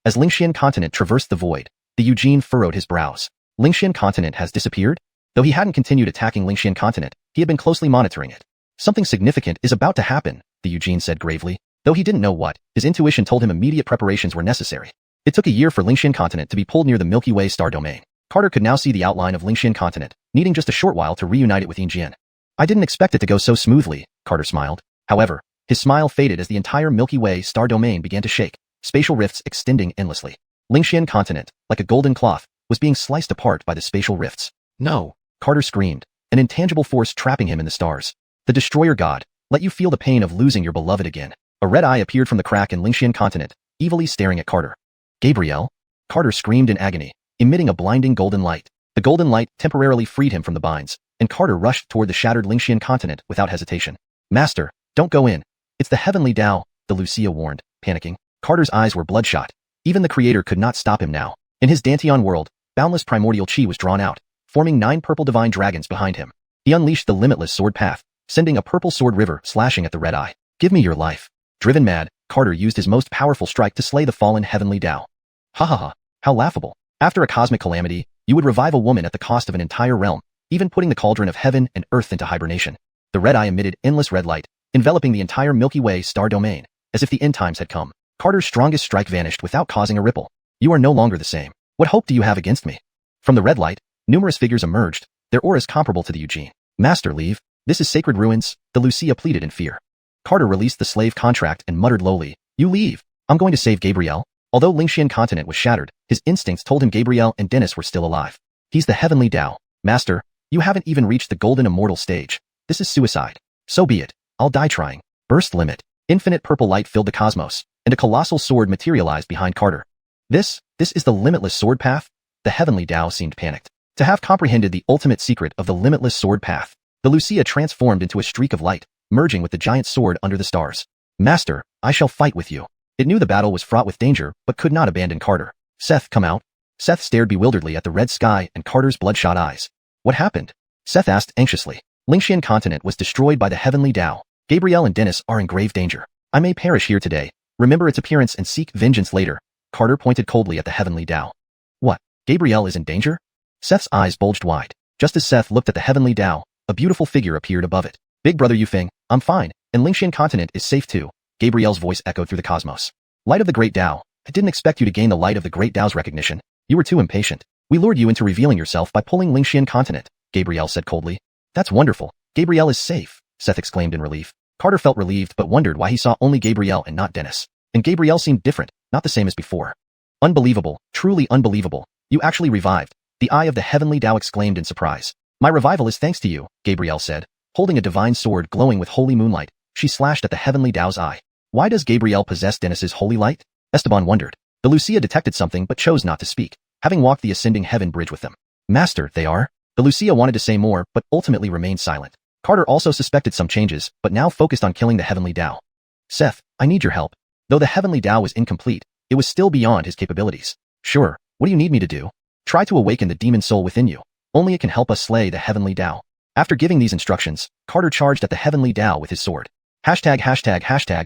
As Lingshan continent traversed the void, the Eugene furrowed his brows. Lingshan continent has disappeared? Though he hadn't continued attacking Lingshan continent, he had been closely monitoring it. Something significant is about to happen, the Eugene said gravely. Though he didn't know what, his intuition told him immediate preparations were necessary. It took a year for Lingshan continent to be pulled near the Milky Way star domain. Carter could now see the outline of Lingshan continent, needing just a short while to reunite it with Yinjian. I didn't expect it to go so smoothly, Carter smiled. However, his smile faded as the entire Milky Way star domain began to shake, spatial rifts extending endlessly. Lingshan continent, like a golden cloth, was being sliced apart by the spatial rifts. No, Carter screamed, an intangible force trapping him in the stars. The destroyer god, let you feel the pain of losing your beloved again. A red eye appeared from the crack in Lingshan continent, evilly staring at Carter. Gabriel? Carter screamed in agony, emitting a blinding golden light. The golden light temporarily freed him from the binds, and Carter rushed toward the shattered Lingshan continent without hesitation. Master, don't go in. It's the heavenly Tao, the Lucia warned, panicking. Carter's eyes were bloodshot. Even the creator could not stop him now. In his Dantian world, boundless primordial chi was drawn out, forming 9 purple divine dragons behind him. He unleashed the limitless sword path, sending a purple sword river slashing at the red eye. Give me your life. Driven mad, Carter used his most powerful strike to slay the fallen heavenly Tao. Ha ha ha, how laughable. After a cosmic calamity, you would revive a woman at the cost of an entire realm, even putting the cauldron of heaven and earth into hibernation. The red eye emitted endless red light, enveloping the entire Milky Way star domain, as if the end times had come. Carter's strongest strike vanished without causing a ripple. You are no longer the same. What hope do you have against me? From the red light, numerous figures emerged, their auras comparable to the Eugene. Master, leave. This is sacred ruins, the Lucia pleaded in fear. Carter released the slave contract and muttered lowly, you leave. I'm going to save Gabriel. Although Lingshan continent was shattered, his instincts told him Gabriel and Dennis were still alive. He's the heavenly Tao. Master, you haven't even reached the golden immortal stage. This is suicide. So be it. I'll die trying. Burst limit. Infinite purple light filled the cosmos, and a colossal sword materialized behind Carter. This is the limitless sword path? The heavenly Tao seemed panicked. To have comprehended the ultimate secret of the limitless sword path, the Lucia transformed into a streak of light, merging with the giant sword under the stars. Master, I shall fight with you. It knew the battle was fraught with danger, but could not abandon Carter. Seth, come out. Seth stared bewilderedly at the red sky and Carter's bloodshot eyes. What happened? Seth asked anxiously. Lingshan continent was destroyed by the heavenly Tao. Gabriel and Dennis are in grave danger. I may perish here today. Remember its appearance and seek vengeance later. Carter pointed coldly at the heavenly Tao. What? Gabriel is in danger? Seth's eyes bulged wide. Just as Seth looked at the heavenly Tao, a beautiful figure appeared above it. Big brother Yufeng, I'm fine, and Lingshan continent is safe too. Gabriel's voice echoed through the cosmos. Light of the Great Tao, I didn't expect you to gain the light of the Great Tao's recognition. You were too impatient. We lured you into revealing yourself by pulling Lingshan continent, Gabriel said coldly. That's wonderful. Gabriel is safe, Seth exclaimed in relief. Carter felt relieved but wondered why he saw only Gabriel and not Dennis. And Gabriel seemed different, not the same as before. Unbelievable, truly unbelievable. You actually revived. The eye of the heavenly Tao exclaimed in surprise. My revival is thanks to you, Gabriel said. Holding a divine sword glowing with holy moonlight, she slashed at the heavenly Tao's eye. Why does Gabriel possess Dennis's holy light? Esteban wondered. The Lucia detected something but chose not to speak, having walked the ascending heaven bridge with them. Master, they are? The Lucia wanted to say more but ultimately remained silent. Carter also suspected some changes but now focused on killing the heavenly Tao. Seth, I need your help. Though the heavenly Tao was incomplete, it was still beyond his capabilities. Sure, what do you need me to do? Try to awaken the demon soul within you. Only it can help us slay the heavenly Tao. After giving these instructions, Carter charged at the heavenly Tao with his sword. Hashtag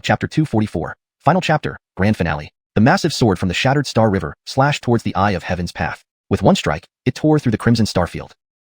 chapter 244. Final chapter, grand finale. The massive sword from the shattered star river slashed towards the eye of heaven's path. With one strike, it tore through the crimson starfield.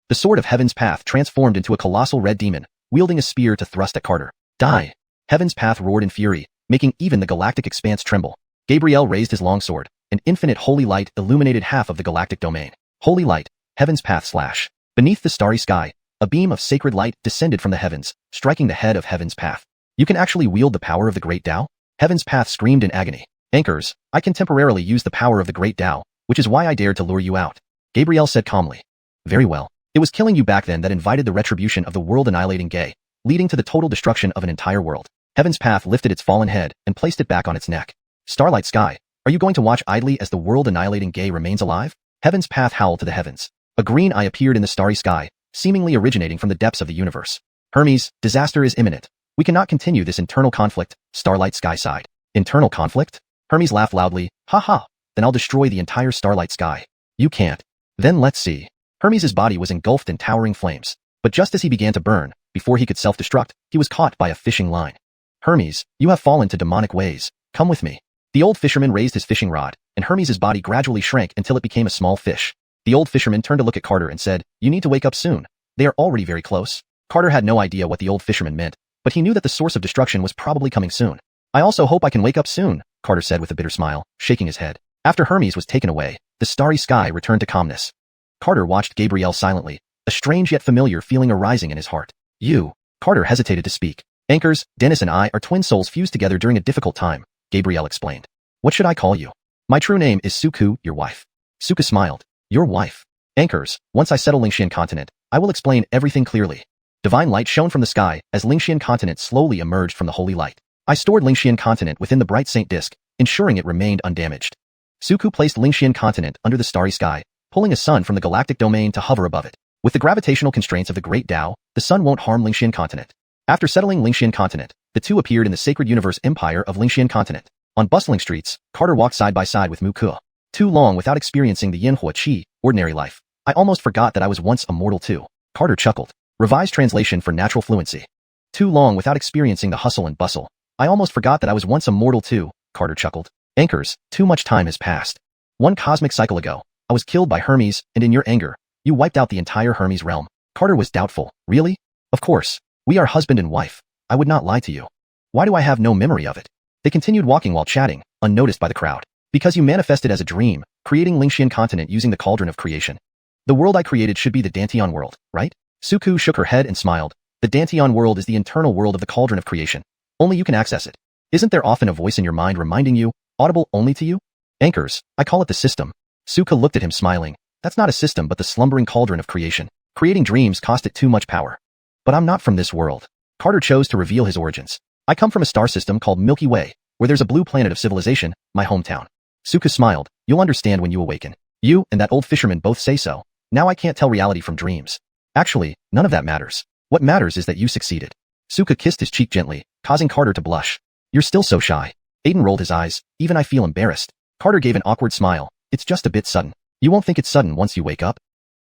The sword of heaven's path transformed into a colossal red demon, wielding a spear to thrust at Carter. Die! Heaven's path roared in fury, making even the galactic expanse tremble. Gabriel raised his longsword, and infinite holy light illuminated half of the galactic domain. Holy light, heaven's path slash. Beneath the starry sky, a beam of sacred light descended from the heavens, striking the head of Heaven's Path. You can actually wield the power of the Great Tao? Heaven's Path screamed in agony. Anchors, I can temporarily use the power of the Great Tao, which is why I dared to lure you out. Gabriel said calmly. Very well. It was killing you back then that invited the retribution of the world-annihilating Gay, leading to the total destruction of an entire world. Heaven's Path lifted its fallen head and placed it back on its neck. Starlight Sky, are you going to watch idly as the world-annihilating Gay remains alive? Heaven's Path howled to the heavens. A green eye appeared in the starry sky, seemingly originating from the depths of the universe. Hermes, disaster is imminent. We cannot continue this internal conflict, Starlight Sky sighed. Internal conflict? Hermes laughed loudly. Ha ha, then I'll destroy the entire Starlight Sky. You can't. Then let's see. Hermes' body was engulfed in towering flames. But just as he began to burn, before he could self-destruct, he was caught by a fishing line. Hermes, you have fallen to demonic ways. Come with me. The old fisherman raised his fishing rod, and Hermes' body gradually shrank until it became a small fish. The old fisherman turned to look at Carter and said, You need to wake up soon. They are already very close. Carter had no idea what the old fisherman meant, but he knew that the source of destruction was probably coming soon. I also hope I can wake up soon, Carter said with a bitter smile, shaking his head. After Hermes was taken away, the starry sky returned to calmness. Carter watched Gabriel silently, a strange yet familiar feeling arising in his heart. You. Carter hesitated to speak. Anchors, Dennis and I are twin souls fused together during a difficult time, Gabriel explained. What should I call you? My true name is Suku, your wife. Suka smiled. Your wife. Anchors, once I settle Xianxia continent, I will explain everything clearly. Divine light shone from the sky as Xianxia continent slowly emerged from the holy light. I stored Xianxia continent within the bright saint disk, ensuring it remained undamaged. Suku placed Xianxia continent under the starry sky, pulling a sun from the galactic domain to hover above it. With the gravitational constraints of the Great Tao, the sun won't harm Xianxia continent. After settling Xianxia continent, the two appeared in the sacred universe empire of Xianxia continent. On bustling streets, Carter walked side by side with Wuxia. Too long without experiencing the Yanhua Qi, ordinary life. I almost forgot that I was once a mortal too. Carter chuckled. Revised translation for natural fluency. Too long without experiencing the hustle and bustle. I almost forgot that I was once a mortal too, Carter chuckled. Anchors, too much time has passed. One cosmic cycle ago, I was killed by Hermes, and in your anger, you wiped out the entire Hermes realm. Carter was doubtful. Really? Of course. We are husband and wife. I would not lie to you. Why do I have no memory of it? They continued walking while chatting, unnoticed by the crowd. Because you manifested as a dream, creating Xianxia continent using the cauldron of creation. The world I created should be the Dantian world, right? Suku shook her head and smiled. The Dantian world is the internal world of the cauldron of creation. Only you can access it. Isn't there often a voice in your mind reminding you, audible only to you? Anchors, I call it the system. Suka looked at him smiling. That's not a system but the slumbering cauldron of creation. Creating dreams cost it too much power. But I'm not from this world. Carter chose to reveal his origins. I come from a star system called Milky Way, where there's a blue planet of civilization, my hometown. Suka smiled. You'll understand when you awaken. You and that old fisherman both say so. Now I can't tell reality from dreams. Actually, none of that matters. What matters is that you succeeded. Suka kissed his cheek gently, causing Carter to blush. You're still so shy. Aiden rolled his eyes. Even I feel embarrassed. Carter gave an awkward smile. It's just a bit sudden. You won't think it's sudden once you wake up.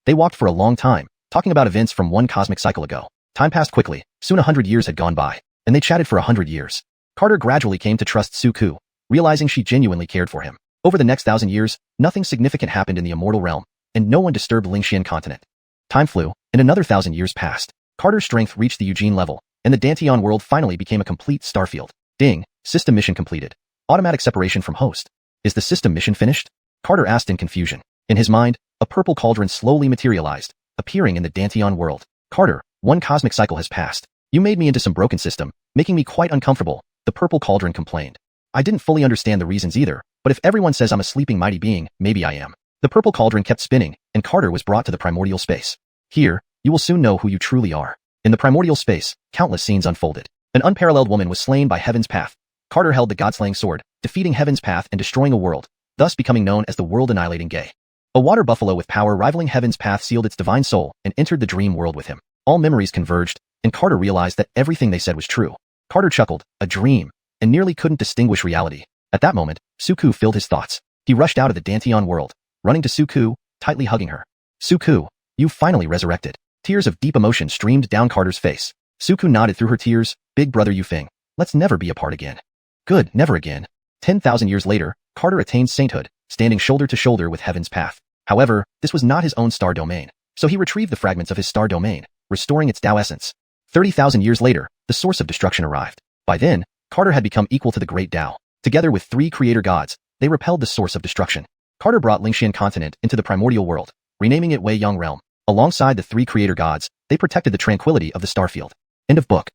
They walked for a long time, talking about events from one cosmic cycle ago. Time passed quickly. Soon 100 years had gone by, and they chatted for 100 years. Carter gradually came to trust Suku, realizing she genuinely cared for him. Over the next 1,000 years, nothing significant happened in the immortal realm, and no one disturbed Xianxia continent. Time flew, and another 1,000 years passed. Carter's strength reached the Eugene level, and the Dantian world finally became a complete starfield. Ding, system mission completed. Automatic separation from host. Is the system mission finished? Carter asked in confusion. In his mind, a purple cauldron slowly materialized, appearing in the Dantian world. Carter, one cosmic cycle has passed. You made me into some broken system, making me quite uncomfortable, the purple cauldron complained. I didn't fully understand the reasons either, but if everyone says I'm a sleeping mighty being, maybe I am. The purple cauldron kept spinning, and Carter was brought to the primordial space. Here, you will soon know who you truly are. In the primordial space, countless scenes unfolded. An unparalleled woman was slain by Heaven's Path. Carter held the god-slaying sword, defeating Heaven's Path and destroying a world, thus becoming known as the world-annihilating Gay. A water buffalo with power rivaling Heaven's Path sealed its divine soul and entered the dream world with him. All memories converged, and Carter realized that everything they said was true. Carter chuckled, a dream, and nearly couldn't distinguish reality. At that moment, Suku filled his thoughts. He rushed out of the Dantian world, running to Suku, tightly hugging her. Suku, you finally resurrected. Tears of deep emotion streamed down Carter's face. Suku nodded through her tears. Big brother Yufeng, let's never be apart again. Good, never again. 10,000 years later, Carter attained sainthood, standing shoulder to shoulder with Heaven's Path. However, this was not his own star domain, so he retrieved the fragments of his star domain, restoring its Tao essence. 30,000 years later, the source of destruction arrived. By then, Carter had become equal to the Great Tao. Together with 3 creator gods, they repelled the source of destruction. Carter brought Xianxia continent into the primordial world, renaming it Wei Yang Realm. Alongside the 3 creator gods, They protected the tranquility of the starfield. End of book.